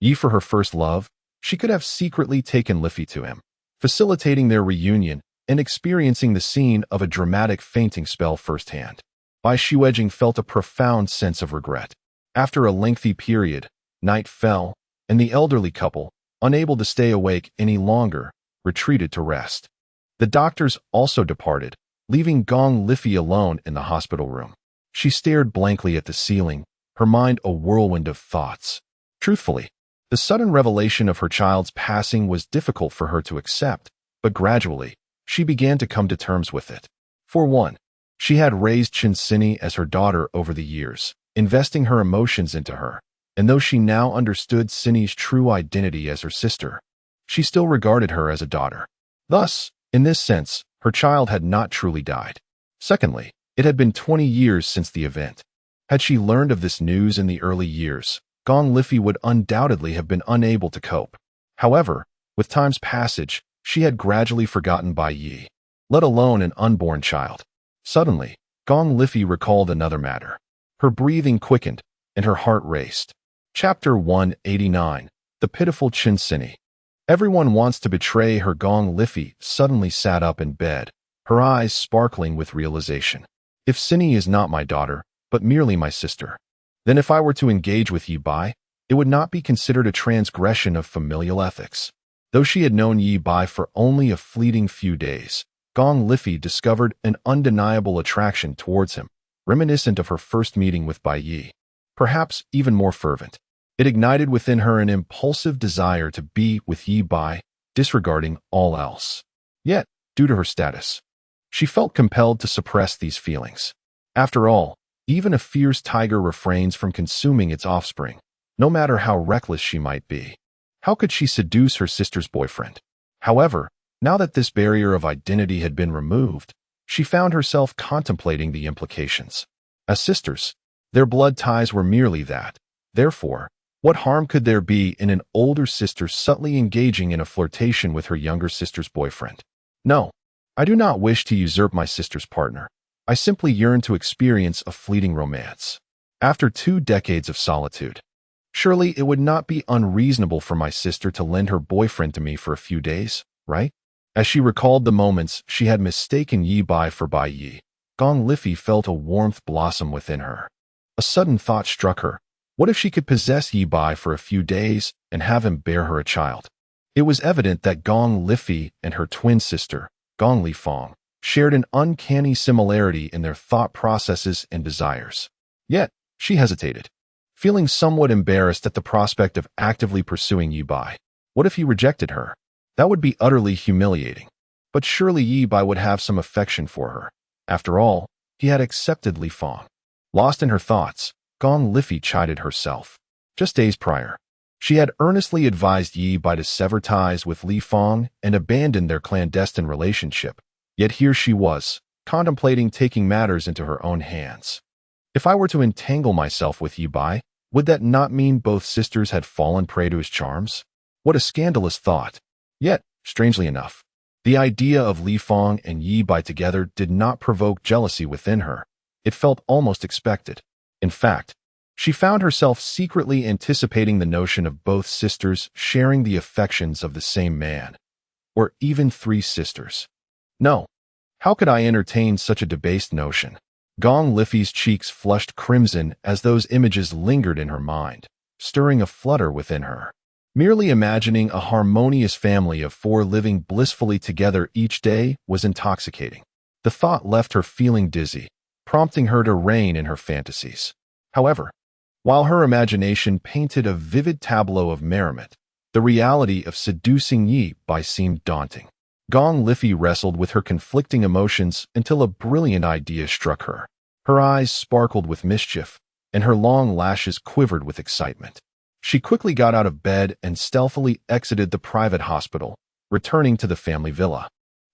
Yi for her first love, she could have secretly taken Liffey to him, facilitating their reunion and experiencing the scene of a dramatic fainting spell firsthand. Bai Shuejing felt a profound sense of regret. After a lengthy period, night fell, and the elderly couple, unable to stay awake any longer, retreated to rest. The doctors also departed, leaving Gong Liffey alone in the hospital room. She stared blankly at the ceiling, her mind a whirlwind of thoughts. Truthfully, the sudden revelation of her child's passing was difficult for her to accept, but gradually, she began to come to terms with it. For one, she had raised Cinny as her daughter over the years, investing her emotions into her, and though she now understood Cinny's true identity as her sister, she still regarded her as a daughter. Thus, in this sense, her child had not truly died. Secondly, it had been 20 years since the event. Had she learned of this news in the early years, Gong Liffey would undoubtedly have been unable to cope. However, with time's passage, she had gradually forgotten Bai Yi, let alone an unborn child. Suddenly, Gong Liffey recalled another matter. Her breathing quickened, and her heart raced. Chapter 189, The Pitiful Cinny. Everyone wants to betray her. Gong Liffey suddenly sat up in bed, her eyes sparkling with realization. If Cinny is not my daughter, but merely my sister, then if I were to engage with Ye Bai, it would not be considered a transgression of familial ethics. Though she had known Ye Bai for only a fleeting few days, Gong Liffey discovered an undeniable attraction towards him, reminiscent of her first meeting with Bai Yi. Perhaps even more fervent. It ignited within her an impulsive desire to be with Ye Bai, disregarding all else. Yet, due to her status, she felt compelled to suppress these feelings. After all, even a fierce tiger refrains from consuming its offspring, no matter how reckless she might be. How could she seduce her sister's boyfriend? However, now that this barrier of identity had been removed, she found herself contemplating the implications. As sisters, their blood ties were merely that. Therefore, what harm could there be in an older sister subtly engaging in a flirtation with her younger sister's boyfriend? No, I do not wish to usurp my sister's partner. I simply yearn to experience a fleeting romance. After 2 decades of solitude, surely it would not be unreasonable for my sister to lend her boyfriend to me for a few days, right? As she recalled the moments she had mistaken Ye Bai for Bai Ye, Gong Liffey felt a warmth blossom within her. A sudden thought struck her. What if she could possess Ye Bai for a few days and have him bear her a child? It was evident that Gong Liffey and her twin sister, Gong Li Fong, shared an uncanny similarity in their thought processes and desires. Yet, she hesitated, feeling somewhat embarrassed at the prospect of actively pursuing Ye Bai. What if he rejected her? That would be utterly humiliating. But surely Ye Bai would have some affection for her. After all, he had accepted Li Fong. Lost in her thoughts, Gong Liffey chided herself. Just days prior, she had earnestly advised Ye Bai to sever ties with Li Fong and abandon their clandestine relationship. Yet here she was, contemplating taking matters into her own hands. If I were to entangle myself with Ye Bai, would that not mean both sisters had fallen prey to his charms? What a scandalous thought. Yet, strangely enough, the idea of Li Fong and Ye Bai together did not provoke jealousy within her. It felt almost expected. In fact, she found herself secretly anticipating the notion of both sisters sharing the affections of the same man. Or even 3 sisters. No. How could I entertain such a debased notion? Gong Liffey's cheeks flushed crimson as those images lingered in her mind, stirring a flutter within her. Merely imagining a harmonious family of 4 living blissfully together each day was intoxicating. The thought left her feeling dizzy, prompting her to rein in her fantasies. However, while her imagination painted a vivid tableau of merriment, the reality of seducing Ye Bai seemed daunting. Gong Liffey wrestled with her conflicting emotions until a brilliant idea struck her. Her eyes sparkled with mischief, and her long lashes quivered with excitement. She quickly got out of bed and stealthily exited the private hospital, returning to the family villa.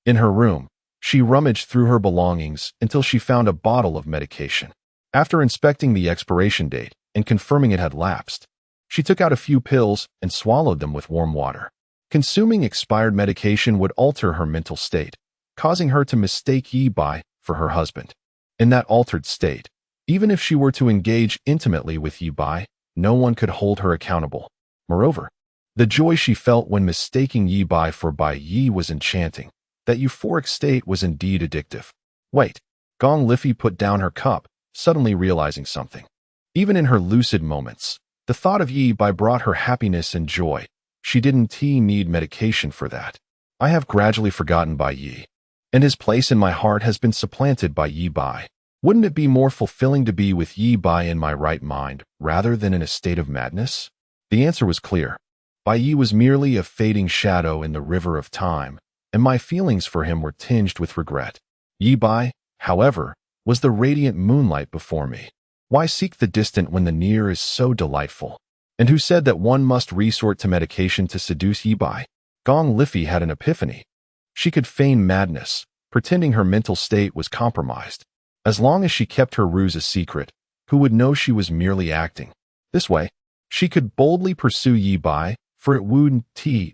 In her room, she rummaged through her belongings until she found a bottle of medication. After inspecting the expiration date and confirming it had lapsed, she took out a few pills and swallowed them with warm water. Consuming expired medication would alter her mental state, causing her to mistake Ye Bai for her husband. In that altered state, even if she were to engage intimately with Ye Bai, no one could hold her accountable. Moreover, the joy she felt when mistaking Ye Bai for Bai Ye was enchanting. That euphoric state was indeed addictive. Wait, Gong Liffey put down her cup, suddenly realizing something. Even in her lucid moments, the thought of Ye Bai brought her happiness and joy. She didn't need medication for that. I have gradually forgotten Bai Ye, and his place in my heart has been supplanted by Ye Bai. Wouldn't it be more fulfilling to be with Ye Bai in my right mind rather than in a state of madness? The answer was clear. Bai Ye was merely a fading shadow in the river of time, and my feelings for him were tinged with regret. Ye Bai, however, was the radiant moonlight before me. Why seek the distant when the near is so delightful? And who said that one must resort to medication to seduce Ye Bai? Gong Liffey had an epiphany. She could feign madness, pretending her mental state was compromised. As long as she kept her ruse a secret, who would know she was merely acting? This way, she could boldly pursue Ye Bai, for it wouldn't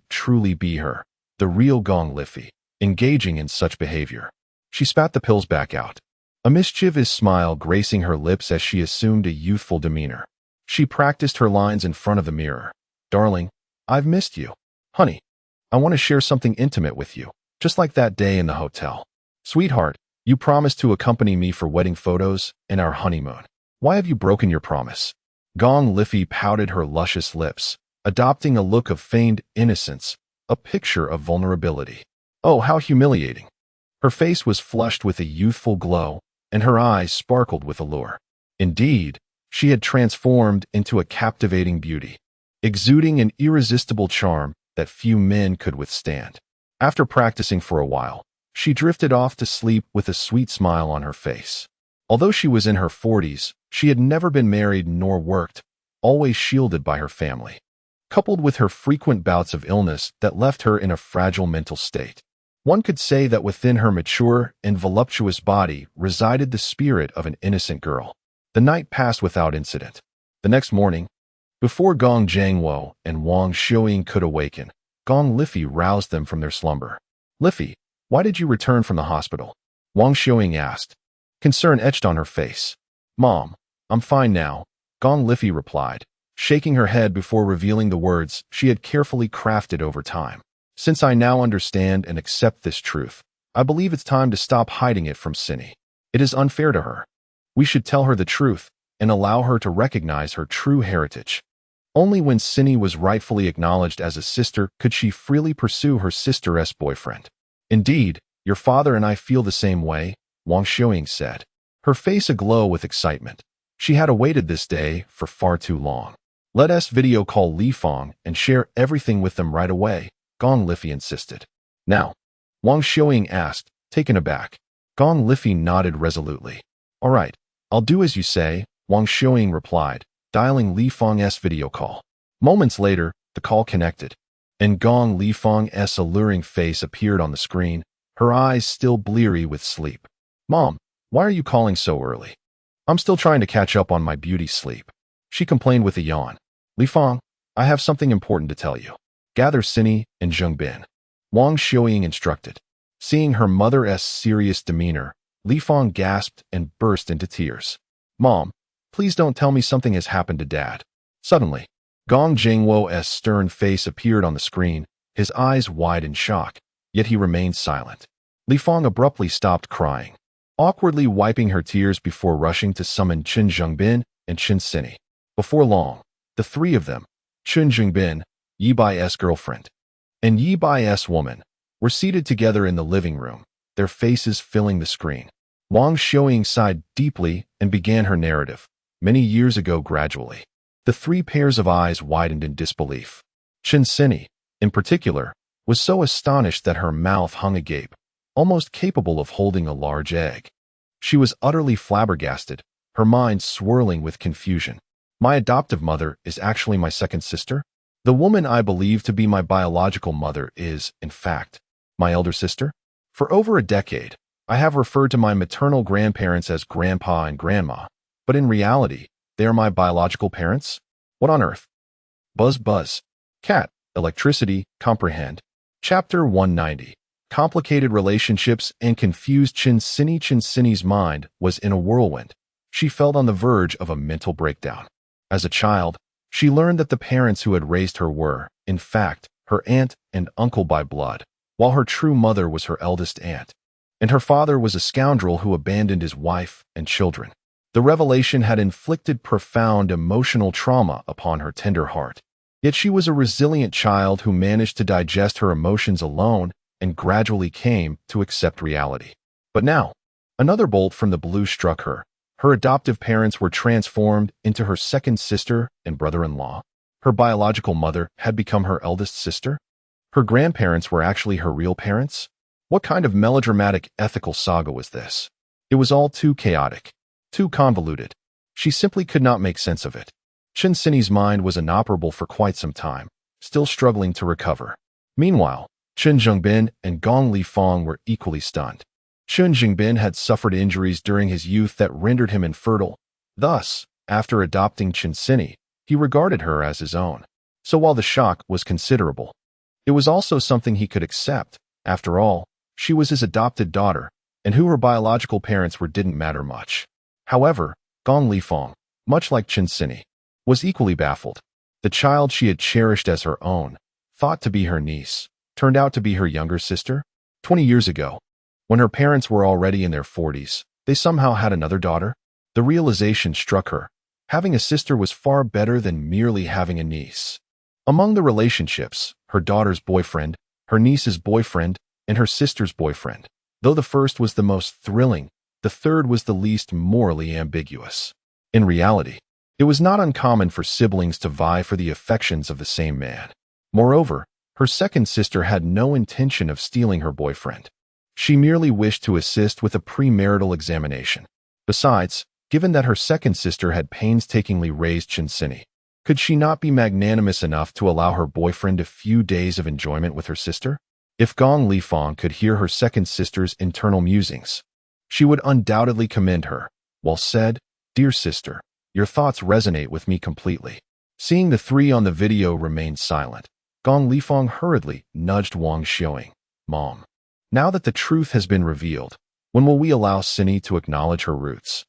truly be her, the real Gong Liffey, engaging in such behavior. She spat the pills back out, a mischievous smile gracing her lips as she assumed a youthful demeanor. She practiced her lines in front of the mirror. Darling, I've missed you. Honey, I want to share something intimate with you, just like that day in the hotel. Sweetheart, you promised to accompany me for wedding photos and our honeymoon. Why have you broken your promise? Gong Liffey pouted her luscious lips, adopting a look of feigned innocence, a picture of vulnerability. Oh, how humiliating. Her face was flushed with a youthful glow, and her eyes sparkled with allure. Indeed, she had transformed into a captivating beauty, exuding an irresistible charm that few men could withstand. After practicing for a while, she drifted off to sleep with a sweet smile on her face. Although she was in her 40s, she had never been married nor worked, always shielded by her family, coupled with her frequent bouts of illness that left her in a fragile mental state. One could say that within her mature and voluptuous body resided the spirit of an innocent girl. The night passed without incident. The next morning, before Gong Jiangwo and Wang Xiuying could awaken, Gong Lifei roused them from their slumber. "Lifei, why did you return from the hospital?" Wang Xiuying asked, concern etched on her face. "Mom, I'm fine now," Gong Lifei replied, shaking her head before revealing the words she had carefully crafted over time. "Since I now understand and accept this truth, I believe it's time to stop hiding it from Cindy. It is unfair to her. We should tell her the truth and allow her to recognize her true heritage. Only when Cindy was rightfully acknowledged as a sister could she freely pursue her sister's boyfriend." "Indeed, your father and I feel the same way," Wang Xiuying said, her face aglow with excitement. She had awaited this day for far too long. "Let us video call Li Fong and share everything with them right away," Gong Lifei insisted. "Now?" Wang Xiuying asked, taken aback. Gong Lifei nodded resolutely. "All right, I'll do as you say," Wang Xiuying replied, dialing Li Fong's video call. Moments later, the call connected, and Gong Li Fong's alluring face appeared on the screen, her eyes still bleary with sleep. "Mom, why are you calling so early?" "I'm still trying to catch up on my beauty sleep," she complained with a yawn. "Li Fong, I have something important to tell you. Gather Cindy and Zhengbin," Wang Xiuying instructed. Seeing her mother's serious demeanor, Li Fong gasped and burst into tears. "Mom, please don't tell me something has happened to Dad." Suddenly, Gong Jiangwo's stern face appeared on the screen, his eyes wide in shock, yet he remained silent. Li Fong abruptly stopped crying, awkwardly wiping her tears before rushing to summon Chen Zhengbin and Chen Cindy. Before long, the three of them, Chen Zhengbin, Ye Bai's girlfriend, and Ye Bai's woman, were seated together in the living room, their faces filling the screen. Wang Xiuying sighed deeply and began her narrative. Many years ago, gradually, the three pairs of eyes widened in disbelief. Chen Cindy, in particular, was so astonished that her mouth hung agape, almost capable of holding a large egg. She was utterly flabbergasted, her mind swirling with confusion. "My adoptive mother is actually my second sister? The woman I believe to be my biological mother is, in fact, my elder sister? For over a decade, I have referred to my maternal grandparents as grandpa and grandma, but in reality, they are my biological parents? What on earth?" Buzz buzz. Cat, electricity, comprehend. Chapter 190. Complicated relationships and confused Chen Cindy's mind was in a whirlwind. She felt on the verge of a mental breakdown. As a child, she learned that the parents who had raised her were, in fact, her aunt and uncle by blood, while her true mother was her eldest aunt, and her father was a scoundrel who abandoned his wife and children. The revelation had inflicted profound emotional trauma upon her tender heart. Yet she was a resilient child who managed to digest her emotions alone and gradually came to accept reality. But now, another bolt from the blue struck her. Her adoptive parents were transformed into her second sister and brother-in-law. Her biological mother had become her eldest sister. Her grandparents were actually her real parents. What kind of melodramatic ethical saga was this? It was all too chaotic, too convoluted. She simply could not make sense of it. Chen Cindy's mind was inoperable for quite some time, still struggling to recover. Meanwhile, Chen Zhengbin and Gong Li Fong were equally stunned. Chen Zhengbin had suffered injuries during his youth that rendered him infertile. Thus, after adopting Chen Cindy, he regarded her as his own. So while the shock was considerable, it was also something he could accept. After all, she was his adopted daughter, and who her biological parents were didn't matter much. However, Gong Li Fong, much like Chen Cindy, was equally baffled. The child she had cherished as her own, thought to be her niece, turned out to be her younger sister. 20 years ago, when her parents were already in their 40s, they somehow had another daughter. The realization struck her. Having a sister was far better than merely having a niece. Among the relationships, her daughter's boyfriend, her niece's boyfriend, and her sister's boyfriend, though the first was the most thrilling, the third was the least morally ambiguous. In reality, it was not uncommon for siblings to vie for the affections of the same man. Moreover, her second sister had no intention of stealing her boyfriend. She merely wished to assist with a premarital examination. Besides, given that her second sister had painstakingly raised Chen Cindy, could she not be magnanimous enough to allow her boyfriend a few days of enjoyment with her sister? If Gong Lifang could hear her second sister's internal musings, she would undoubtedly commend her. Well said, dear sister. Your thoughts resonate with me completely. Seeing the three on the video remain silent, Gong Lifang hurriedly nudged Wang Xiaoying. Mom, now that the truth has been revealed, when will we allow Cindy to acknowledge her roots?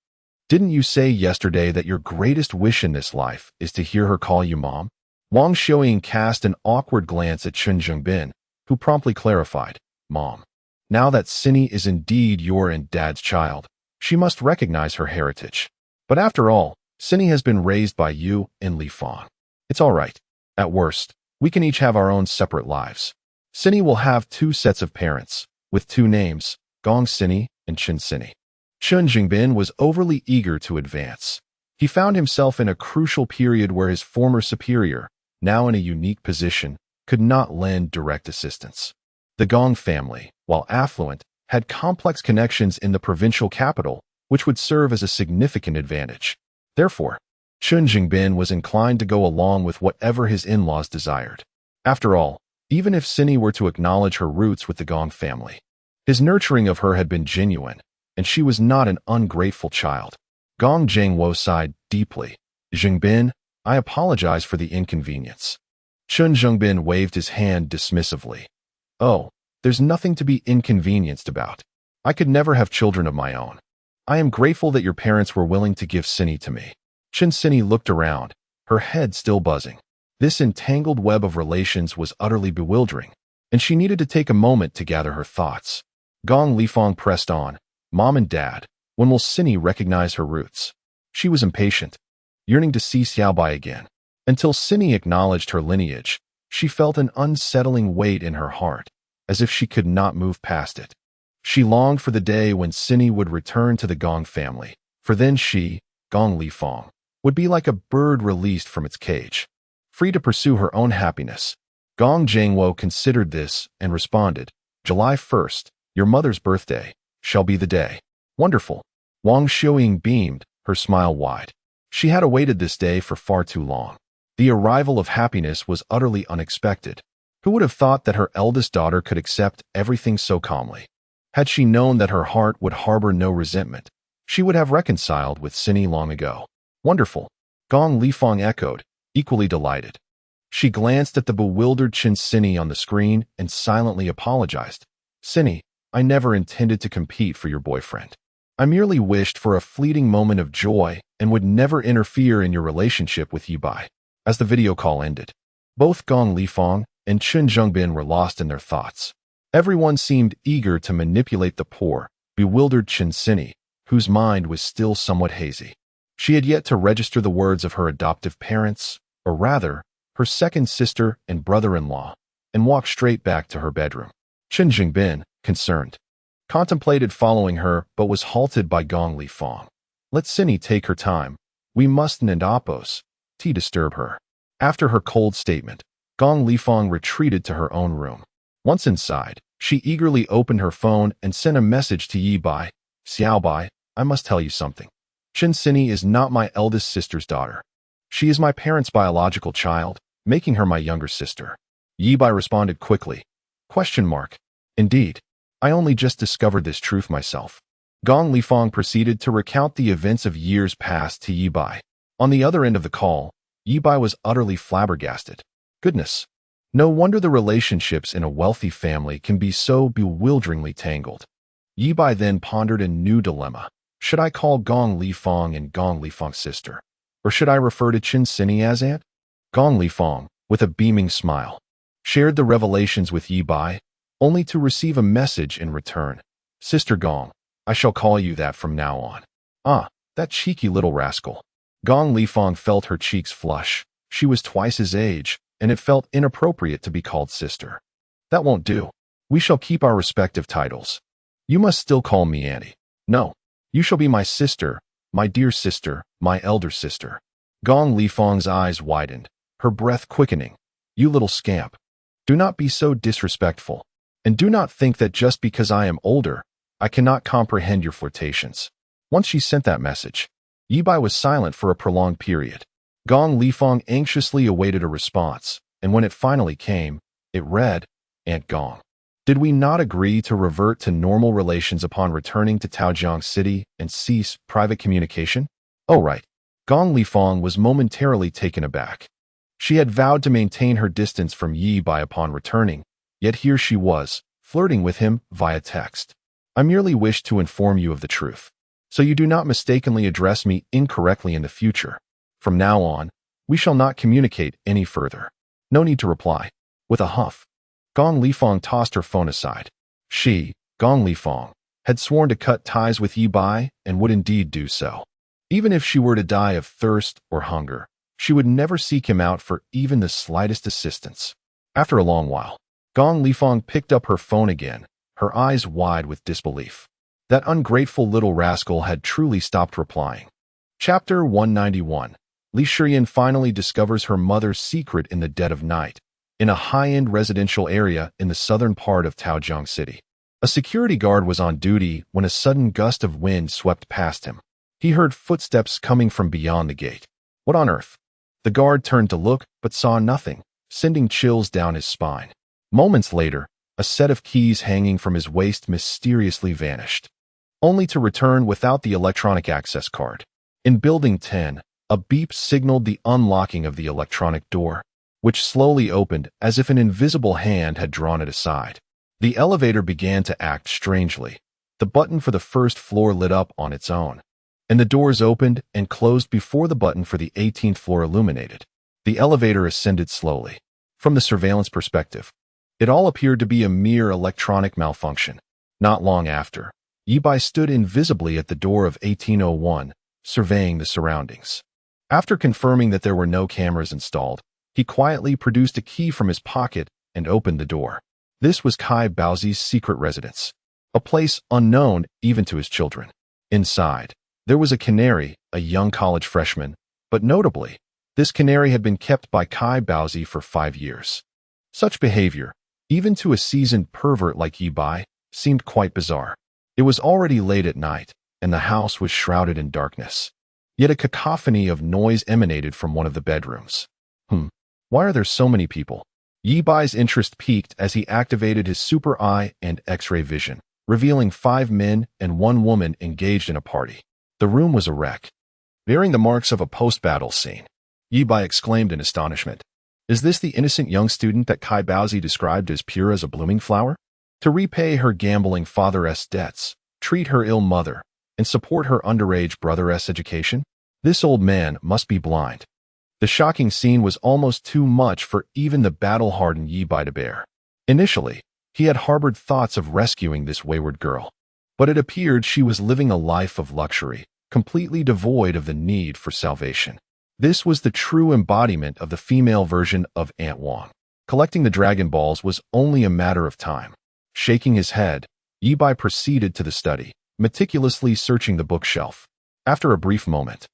Didn't you say yesterday that your greatest wish in this life is to hear her call you mom? Wang Xiaoying cast an awkward glance at Chen Zhengbin, who promptly clarified, Mom, now that Cindy is indeed your and Dad's child, she must recognize her heritage. But after all, Cindy has been raised by you and Li Fang. It's all right. At worst, we can each have our own separate lives. Cindy will have two sets of parents, with two names, Gong Cindy and Chen Cindy. Chen Jingbin was overly eager to advance. He found himself in a crucial period where his former superior, now in a unique position, could not lend direct assistance. The Gong family, while affluent, had complex connections in the provincial capital, which would serve as a significant advantage. Therefore, Chen Jingbin was inclined to go along with whatever his in-laws desired. After all, even if Cindy were to acknowledge her roots with the Gong family, his nurturing of her had been genuine, and she was not an ungrateful child. Gong Zhengwo sighed deeply. Jingbin, I apologize for the inconvenience. Chen Zhengbin waved his hand dismissively. Oh, there's nothing to be inconvenienced about. I could never have children of my own. I am grateful that your parents were willing to give Cindy to me. Chen Cindy looked around, her head still buzzing. This entangled web of relations was utterly bewildering, and she needed to take a moment to gather her thoughts. Gong Lifang pressed on. Mom and Dad, when will Cindy recognize her roots? She was impatient, yearning to see Xiao Bai again. Until Cindy acknowledged her lineage, she felt an unsettling weight in her heart, as if she could not move past it. She longed for the day when Cindy would return to the Gong family, for then she, Gong Lifang, would be like a bird released from its cage, free to pursue her own happiness. Gong Zhengwo considered this and responded, July 1st, your mother's birthday, shall be the day. Wonderful. Wang Xiaoying beamed, her smile wide. She had awaited this day for far too long. The arrival of happiness was utterly unexpected. Who would have thought that her eldest daughter could accept everything so calmly? Had she known that her heart would harbor no resentment, she would have reconciled with Cindy long ago. Wonderful. Gong Lifang echoed, equally delighted. She glanced at the bewildered Chen Cindy on the screen and silently apologized. Cindy, I never intended to compete for your boyfriend. I merely wished for a fleeting moment of joy and would never interfere in your relationship with Ye Bai. As the video call ended, both Gong Lifang and Chen Zhengbin were lost in their thoughts. Everyone seemed eager to manipulate the poor, bewildered Chen Cindy, whose mind was still somewhat hazy. She had yet to register the words of her adoptive parents, or rather, her second sister and brother-in-law, and walked straight back to her bedroom. Chen Jingbin, concerned, contemplated following her but was halted by Gong Lifang. Let Cindy take her time. We mustn't oppose to disturb her. After her cold statement, Gong Lifang retreated to her own room. Once inside, she eagerly opened her phone and sent a message to Ye Bai. Xiao Bai, I must tell you something. Chen Cindy is not my eldest sister's daughter. She is my parents' biological child, making her my younger sister. Ye Bai responded quickly. ? Indeed. I only just discovered this truth myself. Gong Lifang proceeded to recount the events of years past to Ye Bai. On the other end of the call, Ye Bai was utterly flabbergasted. Goodness. No wonder the relationships in a wealthy family can be so bewilderingly tangled. Ye Bai then pondered a new dilemma. Should I call Gong Lifang and Gong Lifang's sister? Or should I refer to Chen Cindy as aunt? Gong Lifang, with a beaming smile, shared the revelations with Ye Bai, only to receive a message in return. Sister Gong, I shall call you that from now on. Ah, that cheeky little rascal. Gong Lifang felt her cheeks flush. She was twice his age, and it felt inappropriate to be called sister. That won't do. We shall keep our respective titles. You must still call me auntie. No, you shall be my sister, my dear sister, my elder sister. Gong Lifang's eyes widened, her breath quickening. You little scamp. Do not be so disrespectful. And do not think that just because I am older, I cannot comprehend your flirtations. Once she sent that message, Ye Bai was silent for a prolonged period. Gong Lifang anxiously awaited a response, and when it finally came, it read, Aunt Gong. Did we not agree to revert to normal relations upon returning to Taojiang City and cease private communication? Oh, right. Gong Lifeng was momentarily taken aback. She had vowed to maintain her distance from Ye Bai upon returning, yet here she was, flirting with him via text. I merely wish to inform you of the truth, so you do not mistakenly address me incorrectly in the future. From now on, we shall not communicate any further. No need to reply. With a huff, Gong Lifeng tossed her phone aside. She, Gong Lifeng, had sworn to cut ties with Ye Bai and would indeed do so. Even if she were to die of thirst or hunger, she would never seek him out for even the slightest assistance. After a long while, Gong Lifeng picked up her phone again, her eyes wide with disbelief. That ungrateful little rascal had truly stopped replying. Chapter 191. Li Shiyan finally discovers her mother's secret in the dead of night, in a high-end residential area in the southern part of Taojiang City. A security guard was on duty when a sudden gust of wind swept past him. He heard footsteps coming from beyond the gate. What on earth? The guard turned to look, but saw nothing, sending chills down his spine. Moments later, a set of keys hanging from his waist mysteriously vanished, only to return without the electronic access card. In Building 10, a beep signaled the unlocking of the electronic door, which slowly opened as if an invisible hand had drawn it aside. The elevator began to act strangely. The button for the first floor lit up on its own, and the doors opened and closed before the button for the 18th floor illuminated. The elevator ascended slowly. From the surveillance perspective, it all appeared to be a mere electronic malfunction. Not long after, Ye Bai stood invisibly at the door of 1801, surveying the surroundings. After confirming that there were no cameras installed, he quietly produced a key from his pocket and opened the door. This was Kai Baozi's secret residence, a place unknown even to his children. Inside, there was a canary, a young college freshman, but notably, this canary had been kept by Kai Baozi for 5 years. Such behavior, even to a seasoned pervert like Ye Bai, seemed quite bizarre. It was already late at night, and the house was shrouded in darkness. Yet a cacophony of noise emanated from one of the bedrooms. Why are there so many people? Ye Bai's interest peaked as he activated his super eye and X-ray vision, revealing 5 men and 1 woman engaged in a party. The room was a wreck, bearing the marks of a post-battle scene. Ye Bai exclaimed in astonishment. Is this the innocent young student that Kai Baozi described as pure as a blooming flower? To repay her gambling father's debts, treat her ill mother, and support her underage brother's education? This old man must be blind. The shocking scene was almost too much for even the battle-hardened Ye Bai to bear. Initially, he had harbored thoughts of rescuing this wayward girl, but it appeared she was living a life of luxury, completely devoid of the need for salvation. This was the true embodiment of the female version of Aunt Wang. Collecting the Dragon Balls was only a matter of time. Shaking his head, Ye Bai proceeded to the study, meticulously searching the bookshelf. After a brief moment,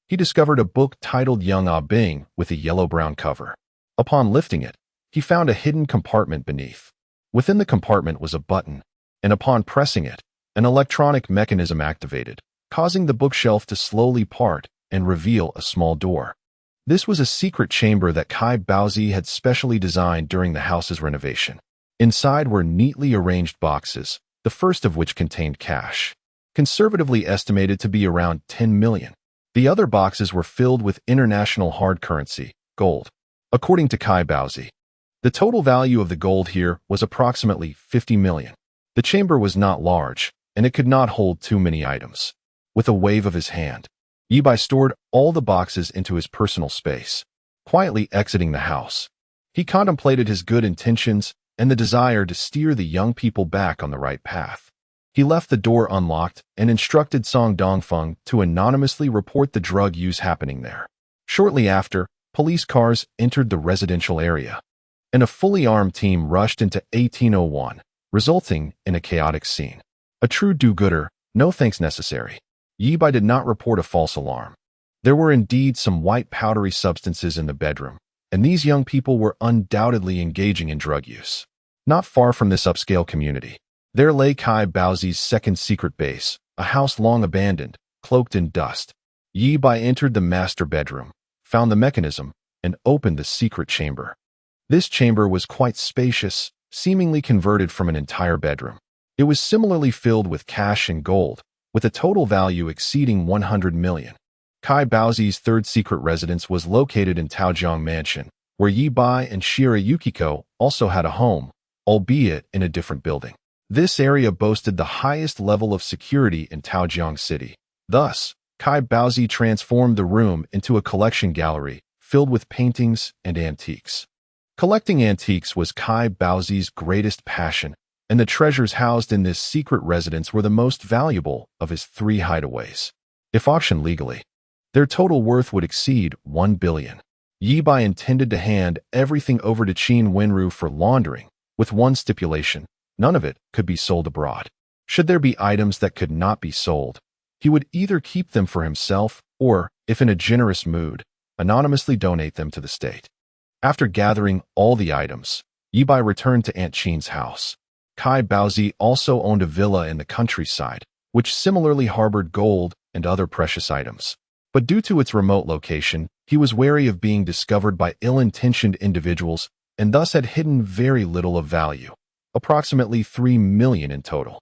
he discovered a book titled Young Ah Bing with a yellow-brown cover. Upon lifting it, he found a hidden compartment beneath. Within the compartment was a button, and upon pressing it, an electronic mechanism activated, causing the bookshelf to slowly part and reveal a small door. This was a secret chamber that Kai Baozi had specially designed during the house's renovation. Inside were neatly arranged boxes, the first of which contained cash, conservatively estimated to be around 10 million. The other boxes were filled with international hard currency, gold. According to Kai Baozi, the total value of the gold here was approximately 50 million. The chamber was not large, and it could not hold too many items. With a wave of his hand, Ye Bai stored all the boxes into his personal space, quietly exiting the house. He contemplated his good intentions and the desire to steer the young people back on the right path. He left the door unlocked and instructed Song Dongfeng to anonymously report the drug use happening there. Shortly after, police cars entered the residential area, and a fully armed team rushed into 1801, resulting in a chaotic scene. A true do-gooder, no thanks necessary. Ye Bai did not report a false alarm. There were indeed some white powdery substances in the bedroom, and these young people were undoubtedly engaging in drug use. Not far from this upscale community, there lay Kai Baozi's second secret base, a house long abandoned, cloaked in dust. Ye Bai entered the master bedroom, found the mechanism, and opened the secret chamber. This chamber was quite spacious, seemingly converted from an entire bedroom. It was similarly filled with cash and gold, with a total value exceeding 100 million. Kai Baozi's third secret residence was located in Taojiang Mansion, where Ye Bai and Shira Yukiko also had a home, albeit in a different building. This area boasted the highest level of security in Taojiang City. Thus, Kai Baozi transformed the room into a collection gallery filled with paintings and antiques. Collecting antiques was Kai Baozi's greatest passion, and the treasures housed in this secret residence were the most valuable of his 3 hideaways. If auctioned legally, their total worth would exceed 1 billion. Ye Bai intended to hand everything over to Qin Wenru for laundering, with one stipulation: none of it could be sold abroad. Should there be items that could not be sold, he would either keep them for himself or, if in a generous mood, anonymously donate them to the state. After gathering all the items, Ye Bai returned to Aunt Qin's house. Kai Baozi also owned a villa in the countryside, which similarly harbored gold and other precious items. But due to its remote location, he was wary of being discovered by ill-intentioned individuals and thus had hidden very little of value, approximately 3 million in total.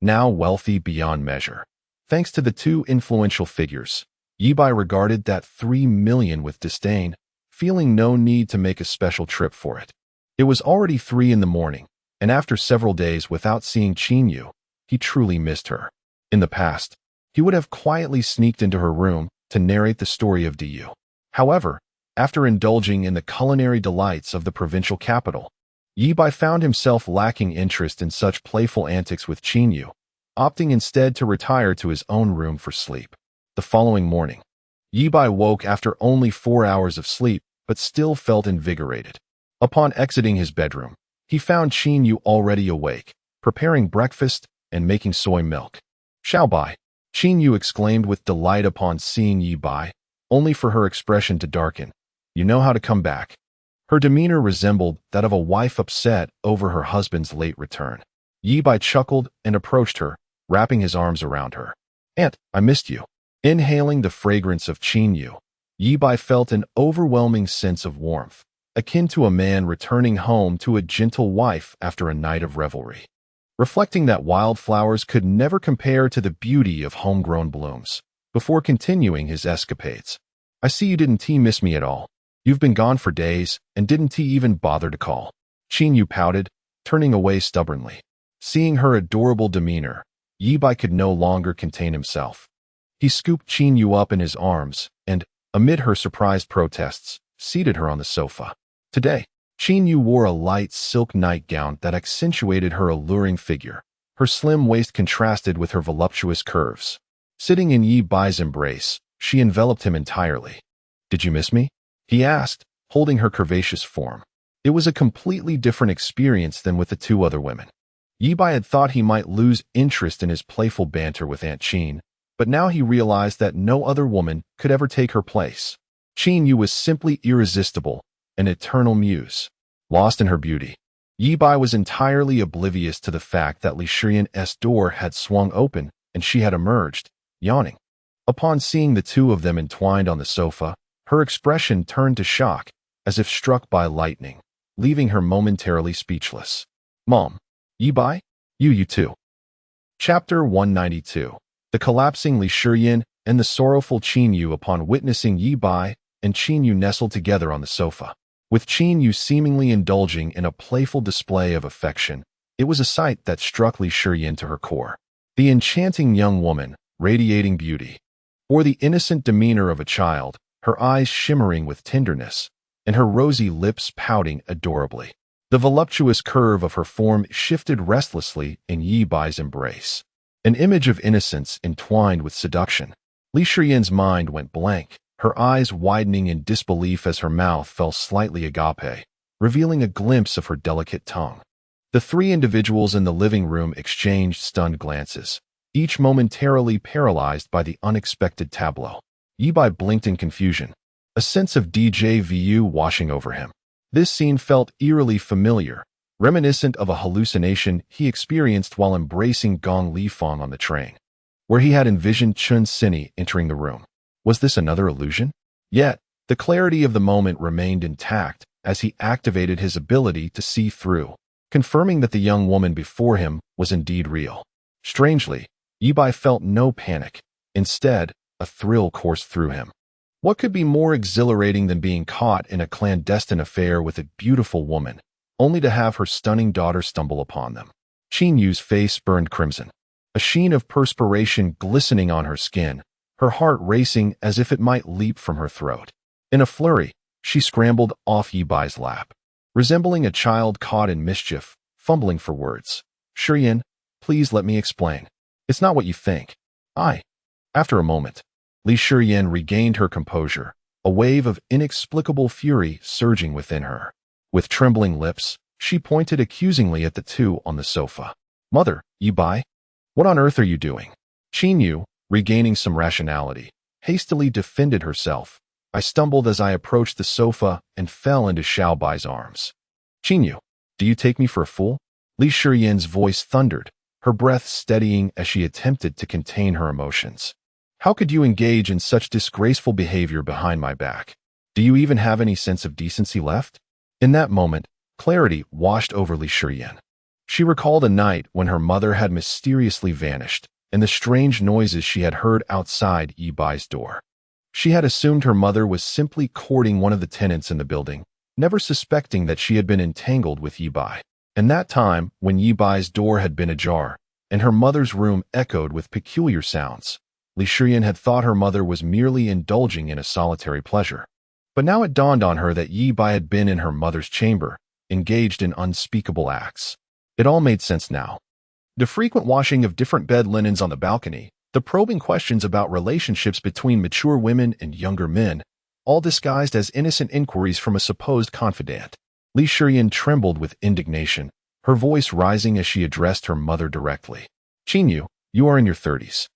Now wealthy beyond measure, thanks to the 2 influential figures, Ye Bai regarded that 3 million with disdain, feeling no need to make a special trip for it. It was already 3 in the morning, and after several days without seeing Qin Yu, he truly missed her. In the past, he would have quietly sneaked into her room to narrate the story of Diyu. However, after indulging in the culinary delights of the provincial capital, Ye Bai found himself lacking interest in such playful antics with Qin Yu, opting instead to retire to his own room for sleep. The following morning, Ye Bai woke after only 4 hours of sleep, but still felt invigorated. Upon exiting his bedroom, he found Qin Yu already awake, preparing breakfast and making soy milk. "Xiao Bai," Qin Yu exclaimed with delight upon seeing Ye Bai, only for her expression to darken. "You know how to come back." Her demeanor resembled that of a wife upset over her husband's late return. Ye Bai chuckled and approached her, wrapping his arms around her. "Aunt, I missed you." Inhaling the fragrance of Qin Yu, Ye Bai felt an overwhelming sense of warmth, akin to a man returning home to a gentle wife after a night of revelry. Reflecting that wildflowers could never compare to the beauty of homegrown blooms, before continuing his escapades. "I see you didn't miss me at all. You've been gone for days, and didn't even bother to call." Qin Yu pouted, turning away stubbornly. Seeing her adorable demeanor, Ye Bai could no longer contain himself. He scooped Qin Yu up in his arms and, amid her surprised protests, seated her on the sofa. Today, Qin Yu wore a light silk nightgown that accentuated her alluring figure. Her slim waist contrasted with her voluptuous curves. Sitting in Ye Bai's embrace, she enveloped him entirely. "Did you miss me?" he asked, holding her curvaceous form. It was a completely different experience than with the 2 other women. Ye Bai had thought he might lose interest in his playful banter with Aunt Qin, but now he realized that no other woman could ever take her place. Qin Yu was simply irresistible, an eternal muse. Lost in her beauty, Ye Bai was entirely oblivious to the fact that Li Shiyan's door had swung open and she had emerged, yawning. Upon seeing the 2 of them entwined on the sofa, her expression turned to shock, as if struck by lightning, leaving her momentarily speechless. "Mom, Ye Bai? You too." Chapter 192. The collapsing Li Shiyan and the sorrowful Qin Yu upon witnessing Ye Bai and Qin Yu nestled together on the sofa. With Qin Yu seemingly indulging in a playful display of affection, it was a sight that struck Li Shiyan to her core. The enchanting young woman, radiating beauty, or the innocent demeanor of a child, her eyes shimmering with tenderness, and her rosy lips pouting adorably. The voluptuous curve of her form shifted restlessly in Ye Bai's embrace. An image of innocence entwined with seduction. Li Shiyan's mind went blank, her eyes widening in disbelief as her mouth fell slightly agape, revealing a glimpse of her delicate tongue. The 3 individuals in the living room exchanged stunned glances, each momentarily paralyzed by the unexpected tableau. Ye Bai blinked in confusion, a sense of déjà vu washing over him. This scene felt eerily familiar, reminiscent of a hallucination he experienced while embracing Gong Li Fong on the train, where he had envisioned Chun Sini entering the room. Was this another illusion? Yet, the clarity of the moment remained intact as he activated his ability to see through. confirming that the young woman before him was indeed real. Strangely, Ye Bai felt no panic. Instead, a thrill coursed through him. What could be more exhilarating than being caught in a clandestine affair with a beautiful woman, only to have her stunning daughter stumble upon them? Qin Yu's face burned crimson, a sheen of perspiration glistening on her skin, her heart racing as if it might leap from her throat. In a flurry, she scrambled off Ye Bai's lap, resembling a child caught in mischief, fumbling for words. "Shiyan, please let me explain. It's not what you think. After a moment, Li Shiyan regained her composure, a wave of inexplicable fury surging within her. With trembling lips, she pointed accusingly at the two on the sofa. "Mother, Ye Bai, what on earth are you doing?" Qin Yu, regaining some rationality, hastily defended herself. "I stumbled as I approached the sofa and fell into Xiao Bai's arms." "Qin Yu, do you take me for a fool?" Li Shiyan's voice thundered, her breath steadying as she attempted to contain her emotions. "How could you engage in such disgraceful behavior behind my back? Do you even have any sense of decency left?" In that moment, clarity washed over Li Shiyan. She recalled a night when her mother had mysteriously vanished, and the strange noises she had heard outside Ye Bai's door. She had assumed her mother was simply courting one of the tenants in the building, never suspecting that she had been entangled with Ye Bai. And that time, when Ye Bai's door had been ajar, and her mother's room echoed with peculiar sounds, Li Shiyan had thought her mother was merely indulging in a solitary pleasure. But now it dawned on her that Ye Bai had been in her mother's chamber, engaged in unspeakable acts. It all made sense now. The frequent washing of different bed linens on the balcony, the probing questions about relationships between mature women and younger men, all disguised as innocent inquiries from a supposed confidant. Li Shiyan trembled with indignation, her voice rising as she addressed her mother directly. "Qin Yu, you are in your 30s.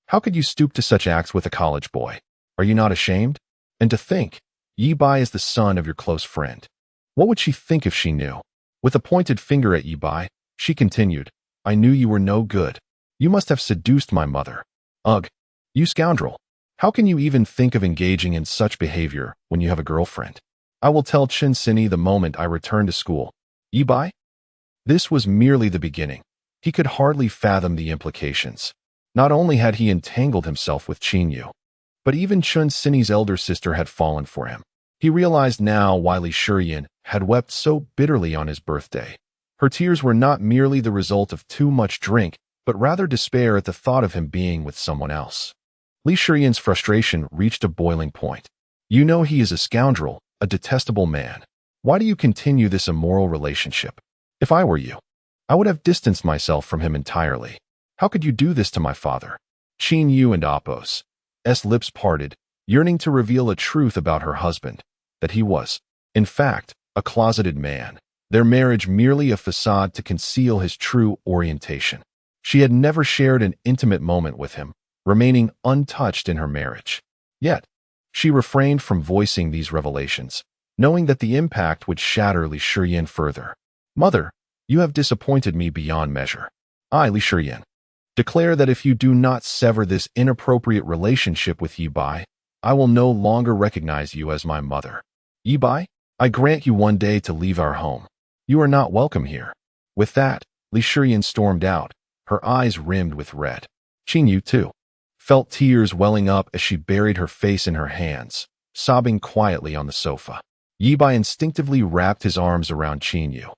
How could you stoop to such acts with a college boy? Are you not ashamed? And to think, Ye Bai is the son of your close friend. What would she think if she knew?" With a pointed finger at Ye Bai, she continued, "I knew you were no good. You must have seduced my mother. Ugh, you scoundrel. How can you even think of engaging in such behavior when you have a girlfriend? I will tell Chen Sini the moment I return to school." Ye Bai? This was merely the beginning. He could hardly fathom the implications. Not only had he entangled himself with Qin Yu, but even Chen Sini's elder sister had fallen for him. He realized now why Li Shiyan had wept so bitterly on his birthday. Her tears were not merely the result of too much drink, but rather despair at the thought of him being with someone else. Li Shiyan's frustration reached a boiling point. "You know he is a scoundrel, a detestable man. Why do you continue this immoral relationship? If I were you, I would have distanced myself from him entirely. How could you do this to my father?" Qin Yu and Apos' lips parted, yearning to reveal a truth about her husband, that he was, in fact, a closeted man, their marriage merely a facade to conceal his true orientation. She had never shared an intimate moment with him, remaining untouched in her marriage. Yet, she refrained from voicing these revelations, knowing that the impact would shatter Li Shiyan further. "Mother, you have disappointed me beyond measure. I, Li Shiyan, declare that if you do not sever this inappropriate relationship with Ye Bai, I will no longer recognize you as my mother. Ye Bai, I grant you one day to leave our home. You are not welcome here." With that, Li Shiyan stormed out, her eyes rimmed with red. Qin Yu, too, felt tears welling up as she buried her face in her hands, sobbing quietly on the sofa. Ye Bai instinctively wrapped his arms around Qin Yu,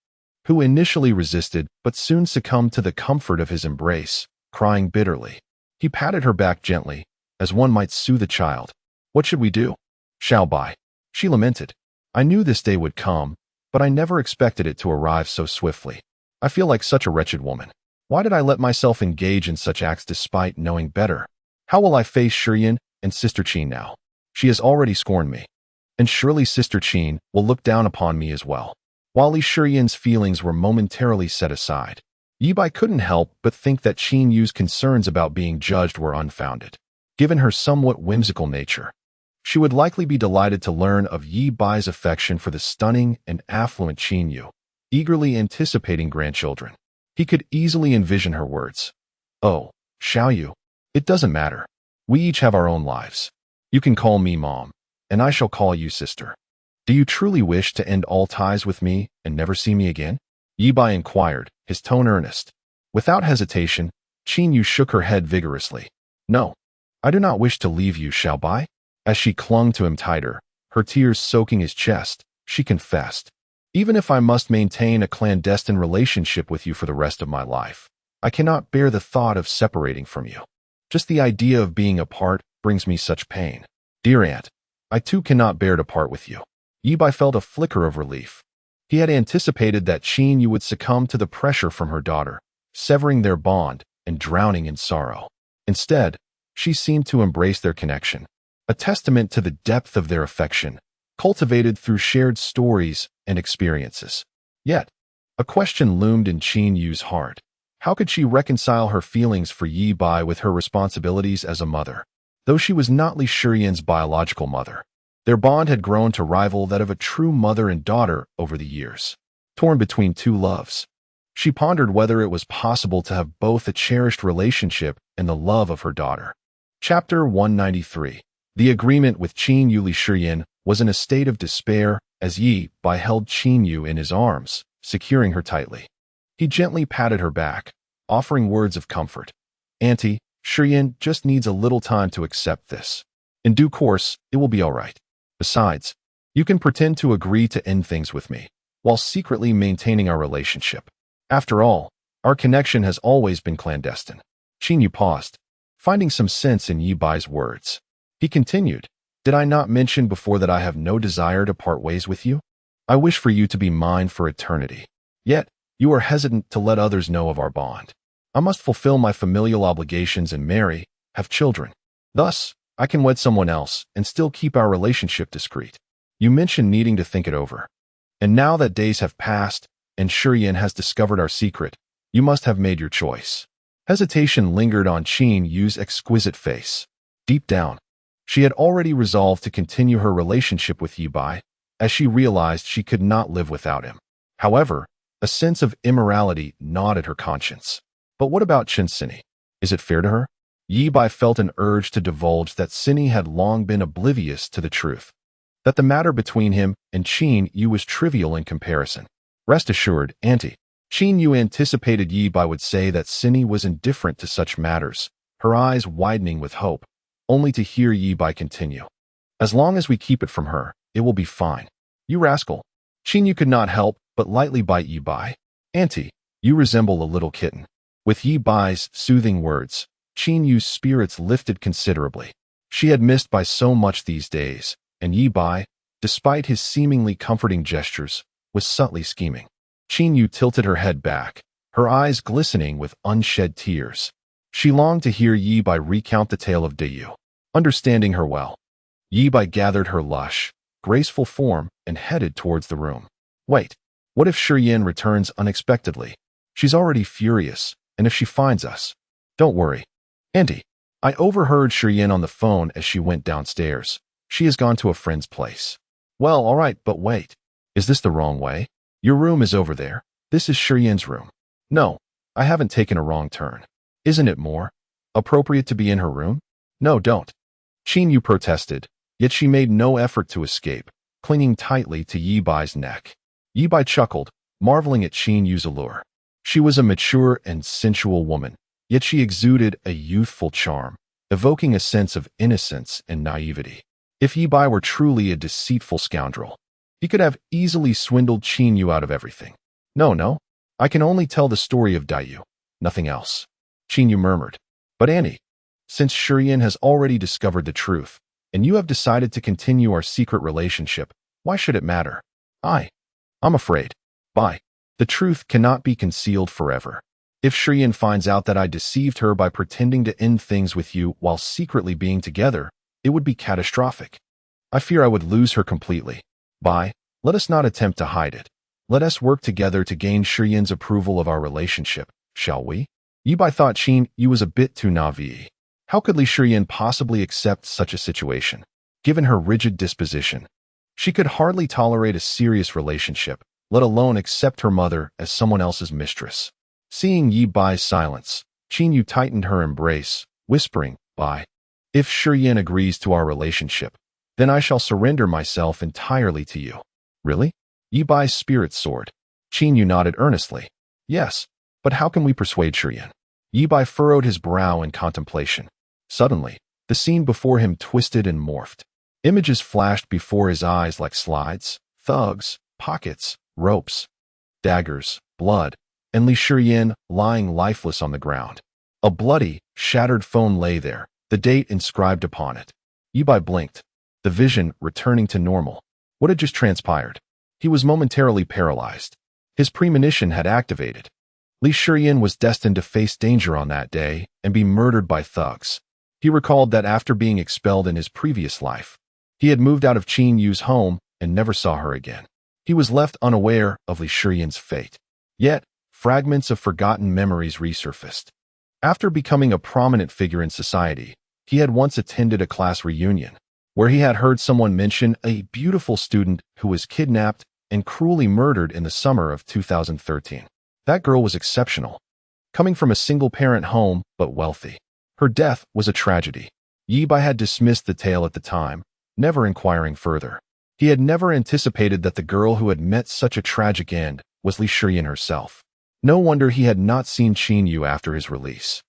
who initially resisted but soon succumbed to the comfort of his embrace, crying bitterly. He patted her back gently, as one might soothe a child. "What should we do?" "Xiao Bai," she lamented. "I knew this day would come, but I never expected it to arrive so swiftly. I feel like such a wretched woman. Why did I let myself engage in such acts despite knowing better? How will I face Shiyan and Sister Qin now? She has already scorned me. And surely Sister Qin will look down upon me as well." While Li Shiyan's feelings were momentarily set aside, Ye Bai couldn't help but think that Qin Yu's concerns about being judged were unfounded. Given her somewhat whimsical nature, she would likely be delighted to learn of Ye Bai's affection for the stunning and affluent Qin Yu, eagerly anticipating grandchildren. He could easily envision her words. "Oh, Xiao Yu, it doesn't matter. We each have our own lives. You can call me Mom, and I shall call you Sister. Do you truly wish to end all ties with me and never see me again?" Ye Bai inquired, his tone earnest. Without hesitation, Qin Yu shook her head vigorously. No, I do not wish to leave you, Xiao Bai. As she clung to him tighter, her tears soaking his chest, she confessed. Even if I must maintain a clandestine relationship with you for the rest of my life, I cannot bear the thought of separating from you. Just the idea of being apart brings me such pain. Dear aunt, I too cannot bear to part with you. Ye Bai felt a flicker of relief. He had anticipated that Qin Yu would succumb to the pressure from her daughter, severing their bond and drowning in sorrow. Instead, she seemed to embrace their connection, a testament to the depth of their affection, cultivated through shared stories and experiences. Yet, a question loomed in Qin Yu's heart. How could she reconcile her feelings for Ye Bai with her responsibilities as a mother? Though she was not Li Shiyan's biological mother, their bond had grown to rival that of a true mother and daughter over the years. Torn between two loves, she pondered whether it was possible to have both a cherished relationship and the love of her daughter. Chapter 193. The agreement with Qin Yu. Li Shiyan was in a state of despair as Ye Bai held Qin Yu in his arms, securing her tightly. He gently patted her back, offering words of comfort. Auntie, Shiyan just needs a little time to accept this. In due course, it will be all right. Besides, you can pretend to agree to end things with me, while secretly maintaining our relationship. After all, our connection has always been clandestine. Qin Yu paused, finding some sense in Ye Bai's words. He continued, Did I not mention before that I have no desire to part ways with you? I wish for you to be mine for eternity. Yet, you are hesitant to let others know of our bond. I must fulfill my familial obligations and marry, have children. Thus, I can wed someone else and still keep our relationship discreet. You mentioned needing to think it over. And now that days have passed, and Shiyan has discovered our secret, you must have made your choice. Hesitation lingered on Qin Yu's exquisite face. Deep down, she had already resolved to continue her relationship with Ye Bai, as she realized she could not live without him. However, a sense of immorality gnawed at her conscience. But what about Chen Sini? Is it fair to her? Ye Bai felt an urge to divulge that Sini had long been oblivious to the truth, that the matter between him and Qin Yu was trivial in comparison. Rest assured, Auntie. Qin Yu anticipated Ye Bai would say that Sini was indifferent to such matters, her eyes widening with hope, only to hear Ye Bai continue. As long as we keep it from her, it will be fine. You rascal. Qin Yu could not help but lightly bite Ye Bai. Auntie, you resemble a little kitten. With Ye Bai's soothing words, Qin Yu's spirits lifted considerably. She had missed by so much these days, and Ye Bai, despite his seemingly comforting gestures, was subtly scheming. Qin Yu tilted her head back, her eyes glistening with unshed tears. She longed to hear Ye Bai recount the tale of Dayu. Understanding her well, Ye Bai gathered her lush, graceful form and headed towards the room. Wait, what if Shiyan returns unexpectedly? She's already furious, and if she finds us? Don't worry. Auntie, I overheard Shiyan on the phone as she went downstairs. She has gone to a friend's place. Well, all right, but wait. Is this the wrong way? Your room is over there. This is Shiyan's room. No, I haven't taken a wrong turn. Isn't it more appropriate to be in her room? No, don't. Qin Yu protested, yet she made no effort to escape, clinging tightly to Ye Bai's neck. Ye Bai chuckled, marveling at Qin Yu's allure. She was a mature and sensual woman, yet she exuded a youthful charm, evoking a sense of innocence and naivety. If Ye Bai were truly a deceitful scoundrel, he could have easily swindled Qin Yu out of everything. No, I can only tell the story of Dayu, nothing else. Qin Yu murmured. But Annie, since Shiyan has already discovered the truth, and you have decided to continue our secret relationship, why should it matter? I'm afraid. Bai, the truth cannot be concealed forever. If Shiyan finds out that I deceived her by pretending to end things with you while secretly being together, it would be catastrophic. I fear I would lose her completely. Bai, let us not attempt to hide it. Let us work together to gain Shiyan's approval of our relationship, shall we? Ye Bai thought Qin Yu was a bit too naive. How could Li Shiyan possibly accept such a situation? Given her rigid disposition, she could hardly tolerate a serious relationship, let alone accept her mother as someone else's mistress. Seeing Ye Bai's silence, Qin Yu tightened her embrace, whispering, Bai, if Shiyan agrees to our relationship, then I shall surrender myself entirely to you. Really? Ye Bai's spirit soared. Qin Yu nodded earnestly. Yes, but how can we persuade Shiyan? Ye Bai furrowed his brow in contemplation. Suddenly, the scene before him twisted and morphed. Images flashed before his eyes like slides, thugs, pockets, ropes, daggers, blood, and Li Shiyan lying lifeless on the ground. A bloody, shattered phone lay there, the date inscribed upon it. Ye Bai blinked, the vision returning to normal. What had just transpired? He was momentarily paralyzed. His premonition had activated. Li Shiyan was destined to face danger on that day and be murdered by thugs. He recalled that after being expelled in his previous life, he had moved out of Qin Yu's home and never saw her again. He was left unaware of Li Shiyan's fate. Yet, fragments of forgotten memories resurfaced. After becoming a prominent figure in society, he had once attended a class reunion, where he had heard someone mention a beautiful student who was kidnapped and cruelly murdered in the summer of 2013. That girl was exceptional, coming from a single-parent home but wealthy. Her death was a tragedy. Ye Bai had dismissed the tale at the time, never inquiring further. He had never anticipated that the girl who had met such a tragic end was Li Shiyan herself. No wonder he had not seen Qin Yu after his release.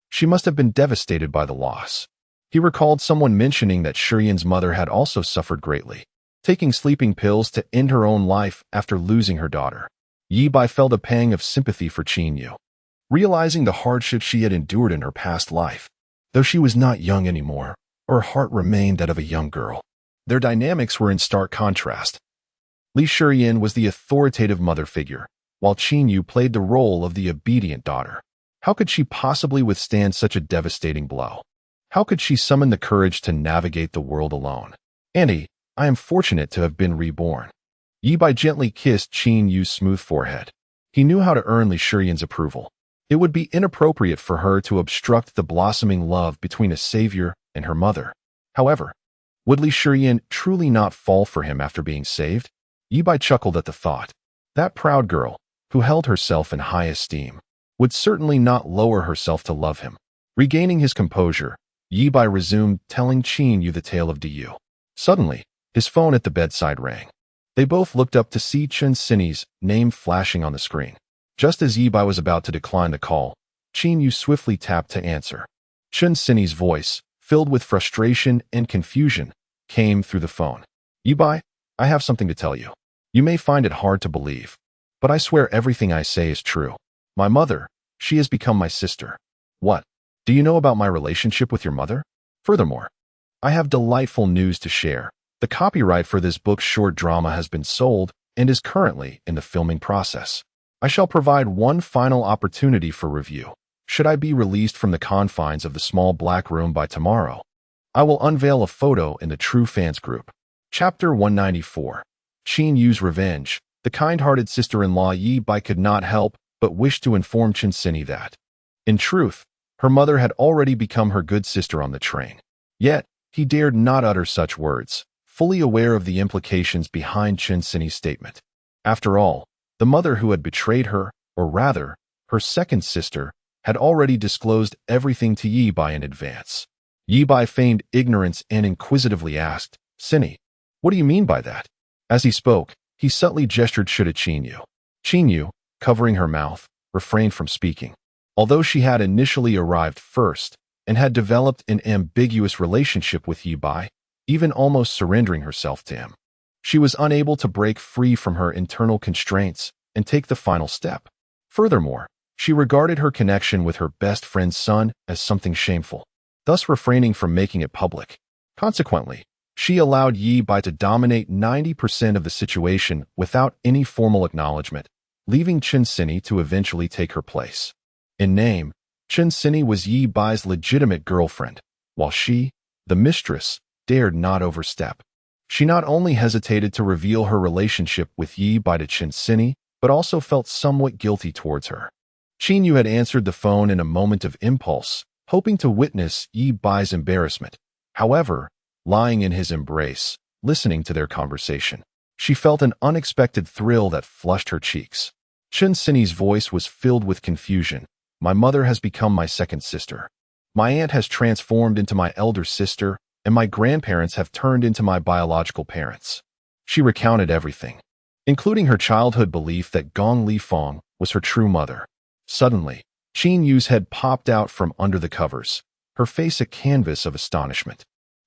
She must have been devastated by the loss. He recalled someone mentioning that Shiyan's mother had also suffered greatly, taking sleeping pills to end her own life after losing her daughter. Ye Bai felt a pang of sympathy for Qin Yu, realizing the hardships she had endured in her past life. Though she was not young anymore, her heart remained that of a young girl. Their dynamics were in stark contrast. Li Shiyan was the authoritative mother figure, while Qin Yu played the role of the obedient daughter. How could she possibly withstand such a devastating blow? How could she summon the courage to navigate the world alone? Auntie, I am fortunate to have been reborn. Ye Bai gently kissed Qin Yu's smooth forehead. He knew how to earn Li Shiyan's approval. It would be inappropriate for her to obstruct the blossoming love between a savior and her mother. However, would Li Shiyan truly not fall for him after being saved? Ye Bai chuckled at the thought. That proud girl, who held herself in high esteem, would certainly not lower herself to love him. Regaining his composure, Ye Bai resumed telling Qin Yu the tale of Du. Suddenly, his phone at the bedside rang. They both looked up to see Chen Sini's name flashing on the screen. Just as Ye Bai was about to decline the call, Qin Yu swiftly tapped to answer. Chen Sini's voice, filled with frustration and confusion, came through the phone. Ye Bai, I have something to tell you. You may find it hard to believe, but I swear everything I say is true. My mother, she has become my sister. What? Do you know about my relationship with your mother? Furthermore, I have delightful news to share. The copyright for this book's short drama has been sold and is currently in the filming process. I shall provide one final opportunity for review. Should I be released from the confines of the small black room by tomorrow, I will unveil a photo in the True Fans group. Chapter 194. Qin Yu's Revenge. The kind-hearted sister-in-law Ye Bai could not help but wish to inform Chen Sini that, in truth, her mother had already become her good sister on the train. Yet, he dared not utter such words, fully aware of the implications behind Chen Sini's statement. After all, the mother who had betrayed her, or rather, her second sister, had already disclosed everything to Ye Bai in advance. Ye Bai feigned ignorance and inquisitively asked, Sini, what do you mean by that? As he spoke, he subtly gestured at Qin Yu. Qin Yu, covering her mouth, refrained from speaking. Although she had initially arrived first and had developed an ambiguous relationship with Ye Bai, even almost surrendering herself to him, she was unable to break free from her internal constraints and take the final step. Furthermore, she regarded her connection with her best friend's son as something shameful, thus refraining from making it public. Consequently, she allowed Ye Bai to dominate 90% of the situation without any formal acknowledgement, leaving Chen Sini to eventually take her place. In name, Chen Sini was Ye Bai's legitimate girlfriend, while she, the mistress, dared not overstep. She not only hesitated to reveal her relationship with Ye Bai to Chen Sini, but also felt somewhat guilty towards her. Qin Yu had answered the phone in a moment of impulse, hoping to witness Ye Bai's embarrassment. However, lying in his embrace, listening to their conversation, she felt an unexpected thrill that flushed her cheeks. Chen Sini's voice was filled with confusion. My mother has become my second sister. My aunt has transformed into my elder sister, and my grandparents have turned into my biological parents. She recounted everything. including her childhood belief that Gong Li Fong was her true mother. Suddenly, Qin Yu's head popped out from under the covers, her face a canvas of astonishment.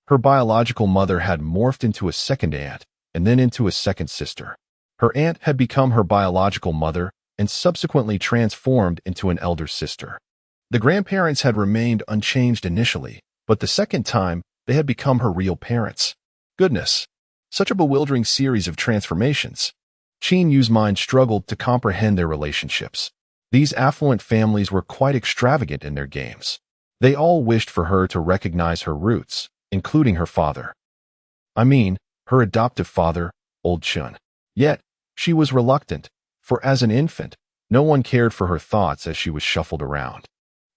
Her biological mother had morphed into a second aunt, and then into a second sister. Her aunt had become her biological mother and subsequently transformed into an elder sister. The grandparents had remained unchanged initially, but the second time, they had become her real parents. Goodness! Such a bewildering series of transformations. Qin Yu's mind struggled to comprehend their relationships. These affluent families were quite extravagant in their games. They all wished for her to recognize her roots, including her father. I mean, her adoptive father, Old Chun. Yet, she was reluctant, for as an infant, no one cared for her thoughts as she was shuffled around.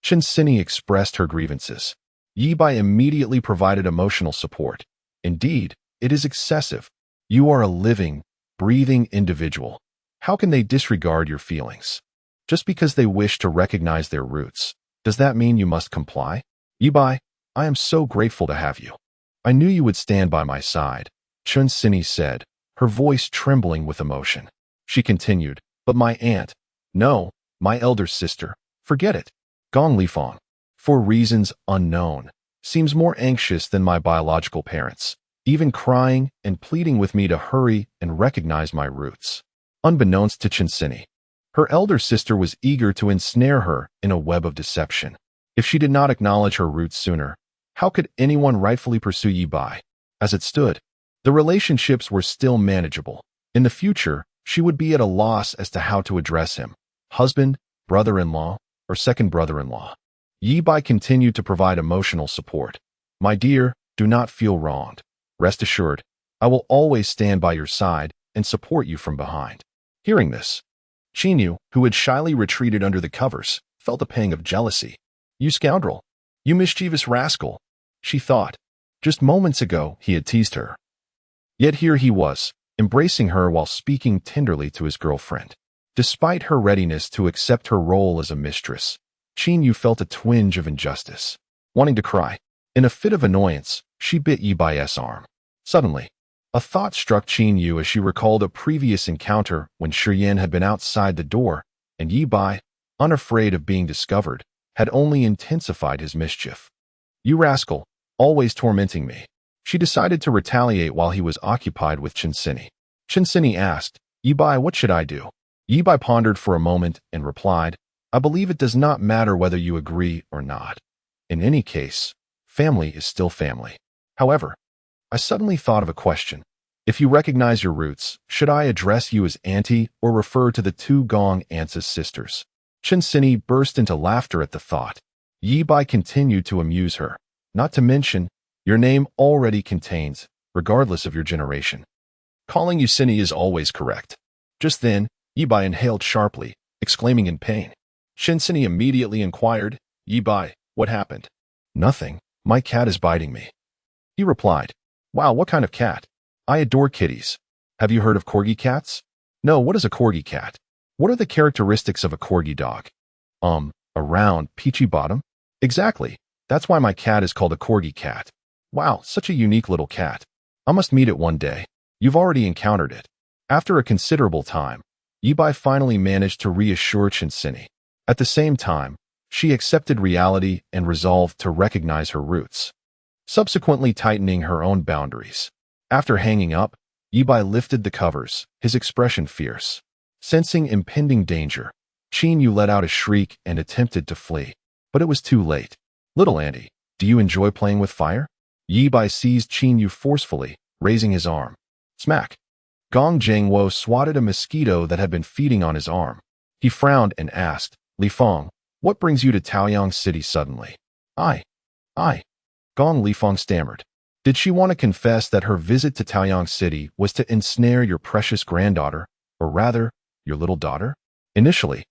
Chen Sini expressed her grievances. Ye Bai immediately provided emotional support. Indeed, it is excessive. You are a living, breathing individual. How can they disregard your feelings? Just because they wish to recognize their roots, does that mean you must comply? Ye Bai, I am so grateful to have you. I knew you would stand by my side, Chen Sini said, her voice trembling with emotion. She continued, but my aunt, no, my elder sister, forget it. Gong Li Fong, for reasons unknown, seems more anxious than my biological parents, even crying and pleading with me to hurry and recognize my roots. Unbeknownst to Chen Sini, her elder sister was eager to ensnare her in a web of deception. If she did not acknowledge her roots sooner, how could anyone rightfully pursue Ye Bai? As it stood, the relationships were still manageable. In the future, she would be at a loss as to how to address him, husband, brother-in-law, or second brother-in-law. Ye Bai continued to provide emotional support. My dear, do not feel wronged. Rest assured, I will always stand by your side and support you from behind. Hearing this, Qin Yu, who had shyly retreated under the covers, felt a pang of jealousy. You scoundrel! You mischievous rascal! She thought. Just moments ago, he had teased her. Yet here he was, embracing her while speaking tenderly to his girlfriend. Despite her readiness to accept her role as a mistress, Qin Yu felt a twinge of injustice. Wanting to cry, in a fit of annoyance, she bit Ye Bai's arm. Suddenly, a thought struck Qin Yu as she recalled a previous encounter when Shi Yan had been outside the door, and Ye Bai, unafraid of being discovered, had only intensified his mischief. You rascal, always tormenting me. She decided to retaliate while he was occupied with Chen Sini. Chen Sini asked, Ye Bai, what should I do? Ye Bai pondered for a moment and replied, I believe it does not matter whether you agree or not. In any case, family is still family. However, I suddenly thought of a question. If you recognize your roots, should I address you as auntie or refer to the two Gong aunts as sisters? Chen Sini burst into laughter at the thought. Ye Bai continued to amuse her. Not to mention, your name already contains, regardless of your generation. Calling you Sini is always correct. Just then, Ye Bai inhaled sharply, exclaiming in pain. Chen Sini immediately inquired, Ye Bai, what happened? Nothing. My cat is biting me. He replied, Wow, what kind of cat? I adore kitties. Have you heard of corgi cats? No, what is a corgi cat? What are the characteristics of a corgi dog? A round, peachy bottom? Exactly. That's why my cat is called a corgi cat. Wow, such a unique little cat. I must meet it one day. You've already encountered it. After a considerable time, Ye Bai finally managed to reassure Chen Sini. At the same time, she accepted reality and resolved to recognize her roots, subsequently tightening her own boundaries. After hanging up, Ye Bai lifted the covers, his expression fierce. Sensing impending danger, Qin Yu let out a shriek and attempted to flee. But it was too late. Little auntie, do you enjoy playing with fire? Ye Bai seized Qin Yu forcefully, raising his arm. Smack! Gong Jiangwo swatted a mosquito that had been feeding on his arm. He frowned and asked, Li Fong, what brings you to Taoyang City suddenly? I. Gong Li Fong stammered. Did she want to confess that her visit to Taoyang City was to ensnare your precious granddaughter, or rather, your little daughter? Initially,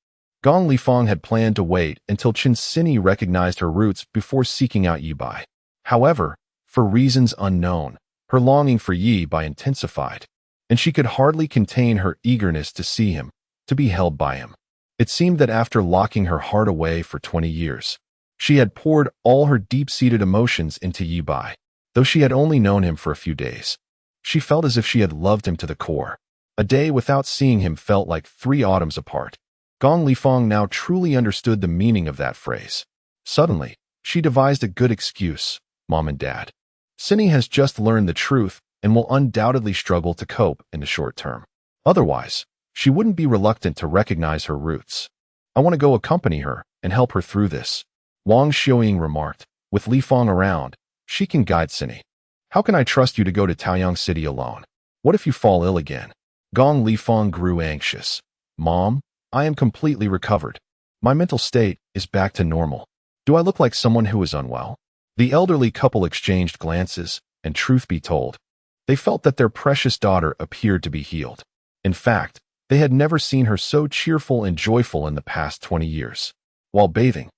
Gong Li Fong had planned to wait until Chen Sini recognized her roots before seeking out Ye Bai. However, for reasons unknown, her longing for Ye Bai intensified, and she could hardly contain her eagerness to see him, to be held by him. It seemed that after locking her heart away for 20 years, she had poured all her deep-seated emotions into Ye Bai. Though she had only known him for a few days, she felt as if she had loved him to the core. A day without seeing him felt like 3 autumns apart. Gong Lifeng now truly understood the meaning of that phrase. Suddenly, she devised a good excuse. Mom and Dad. Cindy has just learned the truth and will undoubtedly struggle to cope in the short term. Otherwise, she wouldn't be reluctant to recognize her roots. I want to go accompany her and help her through this, Wang Xiuying remarked. With Lifeng around, she can guide Cindy. How can I trust you to go to Taoyang City alone? What if you fall ill again? Gong Lifeng grew anxious. Mom, I am completely recovered. My mental state is back to normal. Do I look like someone who is unwell? The elderly couple exchanged glances, and truth be told, they felt that their precious daughter appeared to be healed. In fact, they had never seen her so cheerful and joyful in the past 20 years. While bathing,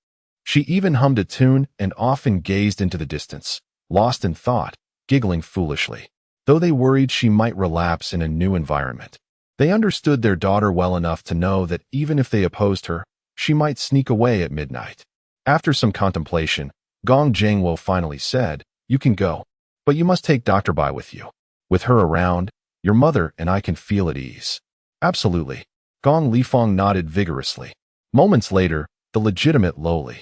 she even hummed a tune and often gazed into the distance, lost in thought, giggling foolishly. Though they worried she might relapse in a new environment, they understood their daughter well enough to know that even if they opposed her, she might sneak away at midnight. After some contemplation, Gong Jingwo finally said, "You can go, but you must take Dr. Bai with you. With her around, your mother and I can feel at ease." Absolutely. Gong Lifeng nodded vigorously. Moments later, the legitimate lowly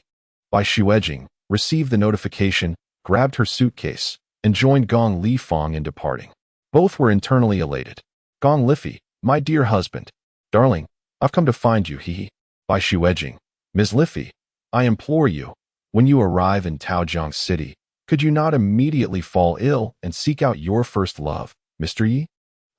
Bai Shuejing received the notification, grabbed her suitcase, and joined Gong Lifeng in departing. Both were internally elated. Gong Lifei, my dear husband. Darling, I've come to find you, Bai Shuejing. Ms. Lifei, I implore you, when you arrive in Taojiang City, could you not immediately fall ill and seek out your first love, Mr. Yi?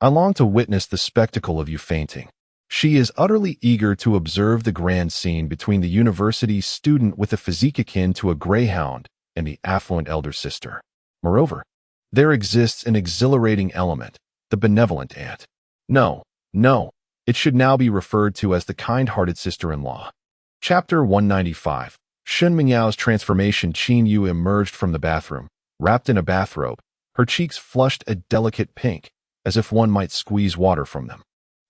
I long to witness the spectacle of you fainting. She is utterly eager to observe the grand scene between the university student with a physique akin to a greyhound and the affluent elder sister. Moreover, there exists an exhilarating element, the benevolent aunt. No, it should now be referred to as the kind-hearted sister-in-law. Chapter 195. Shun Mingyao's transformation. Qin Yu emerged from the bathroom, wrapped in a bathrobe, her cheeks flushed a delicate pink, as if one might squeeze water from them.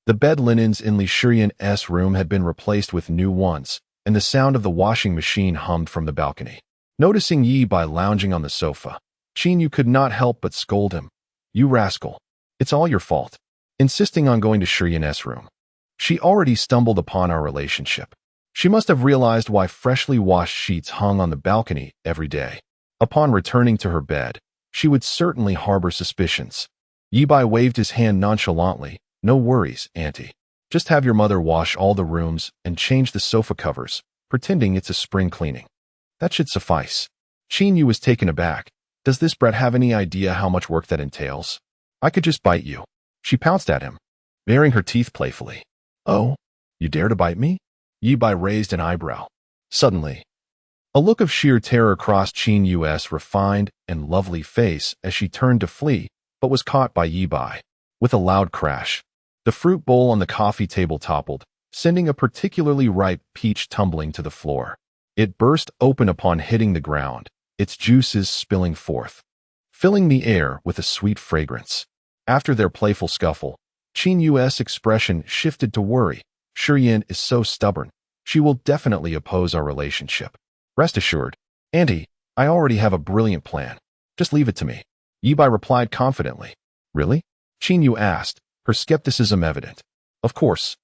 The bed linens in Li Shiyan's room had been replaced with new ones, and the sound of the washing machine hummed from the balcony. Noticing Ye Bai lounging on the sofa, Qin Yu could not help but scold him. "You rascal. It's all your fault." Insisting on going to Shiyan's room. She already stumbled upon our relationship. She must have realized why freshly washed sheets hung on the balcony every day. Upon returning to her bed, she would certainly harbor suspicions. Ye Bai waved his hand nonchalantly. "No worries, Auntie. Just have your mother wash all the rooms and change the sofa covers, pretending it's a spring cleaning. That should suffice." Qin Yu was taken aback. "Does this brat have any idea how much work that entails? I could just bite you." She pounced at him, baring her teeth playfully. "Oh, you dare to bite me?" Ye Bai raised an eyebrow. Suddenly, a look of sheer terror crossed Qin Yu's refined and lovely face as she turned to flee, but was caught by Ye Bai. With a loud crash, the fruit bowl on the coffee table toppled, sending a particularly ripe peach tumbling to the floor. It burst open upon hitting the ground, its juices spilling forth, filling the air with a sweet fragrance. After their playful scuffle, Qin Yu's expression shifted to worry. "Shiyan is so stubborn. She will definitely oppose our relationship. Rest assured, Auntie, I already have a brilliant plan. Just leave it to me." Ye Bai replied confidently. "Really?" Qin Yu asked, her skepticism evident. "Of course.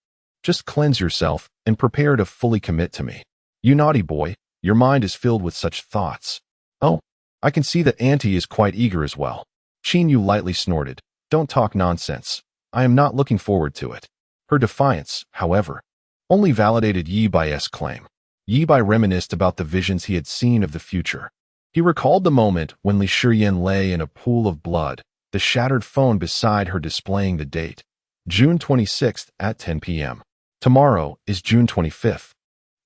Just cleanse yourself and prepare to fully commit to me. You naughty boy, your mind is filled with such thoughts." "Oh, I can see that Auntie is quite eager as well." Qin Yu lightly snorted. "Don't talk nonsense. I am not looking forward to it." Her defiance, however, only validated Ye Bai's claim. Ye Bai reminisced about the visions he had seen of the future. He recalled the moment when Li Shiyan lay in a pool of blood, the shattered phone beside her displaying the date, June 26th at 10 p.m. Tomorrow is June 25th.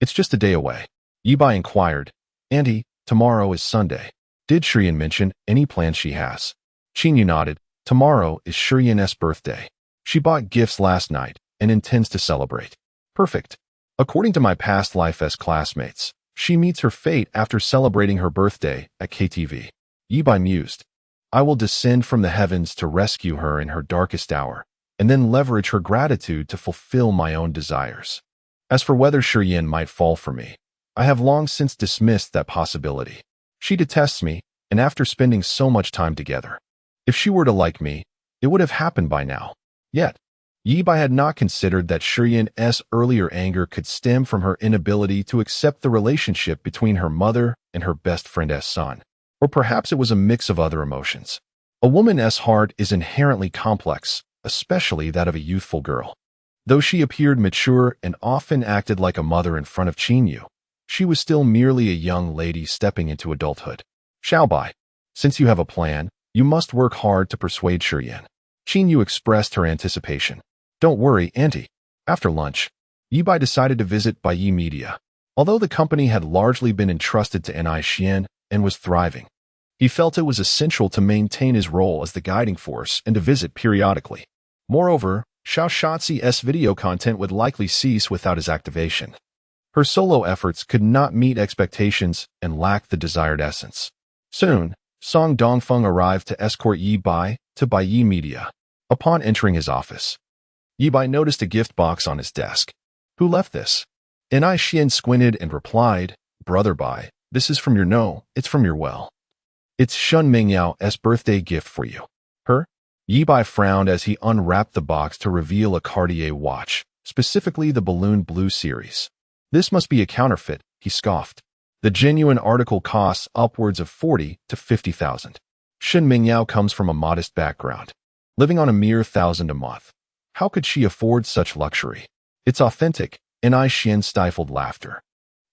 It's just a day away. Ye Bai inquired, "Auntie, tomorrow is Sunday. Did Shiyan mention any plans she has?" Qin Yu nodded. "Tomorrow is Shiyan's birthday. She bought gifts last night and intends to celebrate." "Perfect. According to my past life as classmates, she meets her fate after celebrating her birthday at KTV. Ye Bai mused. "I will descend from the heavens to rescue her in her darkest hour, and then leverage her gratitude to fulfill my own desires. As for whether Shiyan might fall for me, I have long since dismissed that possibility. She detests me, and after spending so much time together, if she were to like me, it would have happened by now. Yet, Ye Bai had not considered that Shiyan's earlier anger could stem from her inability to accept the relationship between her mother and her best friend's son. Or perhaps it was a mix of other emotions. A woman's heart is inherently complex, especially that of a youthful girl. Though she appeared mature and often acted like a mother in front of Chinyu, she was still merely a young lady stepping into adulthood. Xiao Bai, since you have a plan, you must work hard to persuade Shiyan. Chinyu expressed her anticipation. Don't worry, Auntie. After lunch, Ye Bai decided to visit Bai Media. Although the company had largely been entrusted to Ni Xian and was thriving, he felt it was essential to maintain his role as the guiding force and to visit periodically. Moreover, Xiao Shazi's video content would likely cease without his activation. Her solo efforts could not meet expectations and lacked the desired essence. Soon, Song Dongfeng arrived to escort Ye Bai to Bai Media. Upon entering his office, Ye Bai noticed a gift box on his desk. Who left this? Ni Xian squinted and replied, Brother Bai, this is from your no, it's from your well. It's Shun Mingyao's birthday gift for you. Her? Ye Bai frowned as he unwrapped the box to reveal a Cartier watch, specifically the Balloon Blue series. This must be a counterfeit, he scoffed. The genuine article costs upwards of 40 to 50,000. Shun Mingyao comes from a modest background, living on a mere 1,000 a month. How could she afford such luxury? It's authentic, and Ni Xian stifled laughter.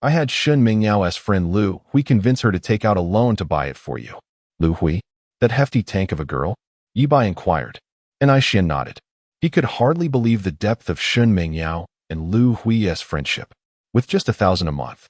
I had Shun Mingyao's friend Lu Hui convince her to take out a loan to buy it for you. Lu Hui? That hefty tank of a girl? Ye Bai inquired, and Ni Xian nodded. He could hardly believe the depth of Shun Mingyao and Lu Hui's friendship. With just 1,000 a month,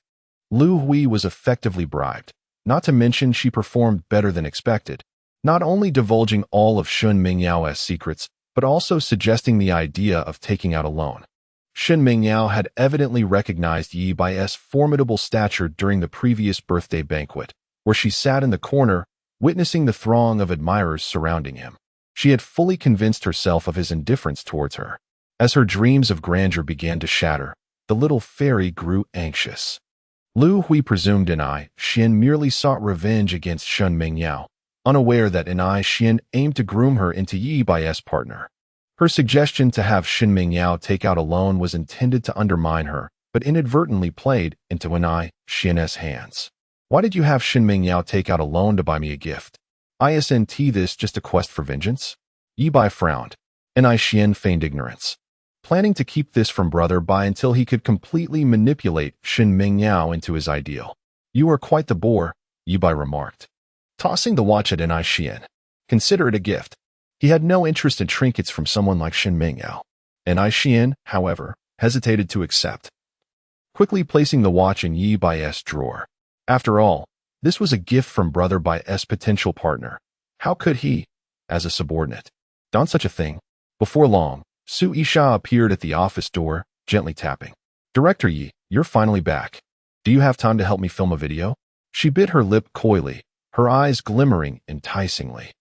Lu Hui was effectively bribed, not to mention she performed better than expected, not only divulging all of Shun Mingyao's secrets, but also suggesting the idea of taking out a loan. Shun Mingyao had evidently recognized Ye Bai's formidable stature during the previous birthday banquet, where she sat in the corner, witnessing the throng of admirers surrounding him. She had fully convinced herself of his indifference towards her. As her dreams of grandeur began to shatter, the little fairy grew anxious. Lu Hui presumed Ni Xian merely sought revenge against Shun Mingyao, unaware that Ni Xian aimed to groom her into Ye Bai's partner. Her suggestion to have Shun Mingyao take out a loan was intended to undermine her, but inadvertently played into Ni Xian's hands. Why did you have Shun Mingyao take out a loan to buy me a gift? Isn't this just a quest for vengeance? Ye Bai frowned, and Ni Xian feigned ignorance, planning to keep this from Brother Bai until he could completely manipulate Shun Mingyao into his ideal. You are quite the bore, Ye Bai remarked, tossing the watch at Ni Xian. Consider it a gift. He had no interest in trinkets from someone like Shun Mingyao. Ni Xian, however, hesitated to accept, quickly placing the watch in Ye Bai's drawer. After all, this was a gift from Brother Bai's potential partner. How could he, as a subordinate, done such a thing? Before long, Su Yisha appeared at the office door, gently tapping. Director Yi, you're finally back. Do you have time to help me film a video? She bit her lip coyly, her eyes glimmering enticingly.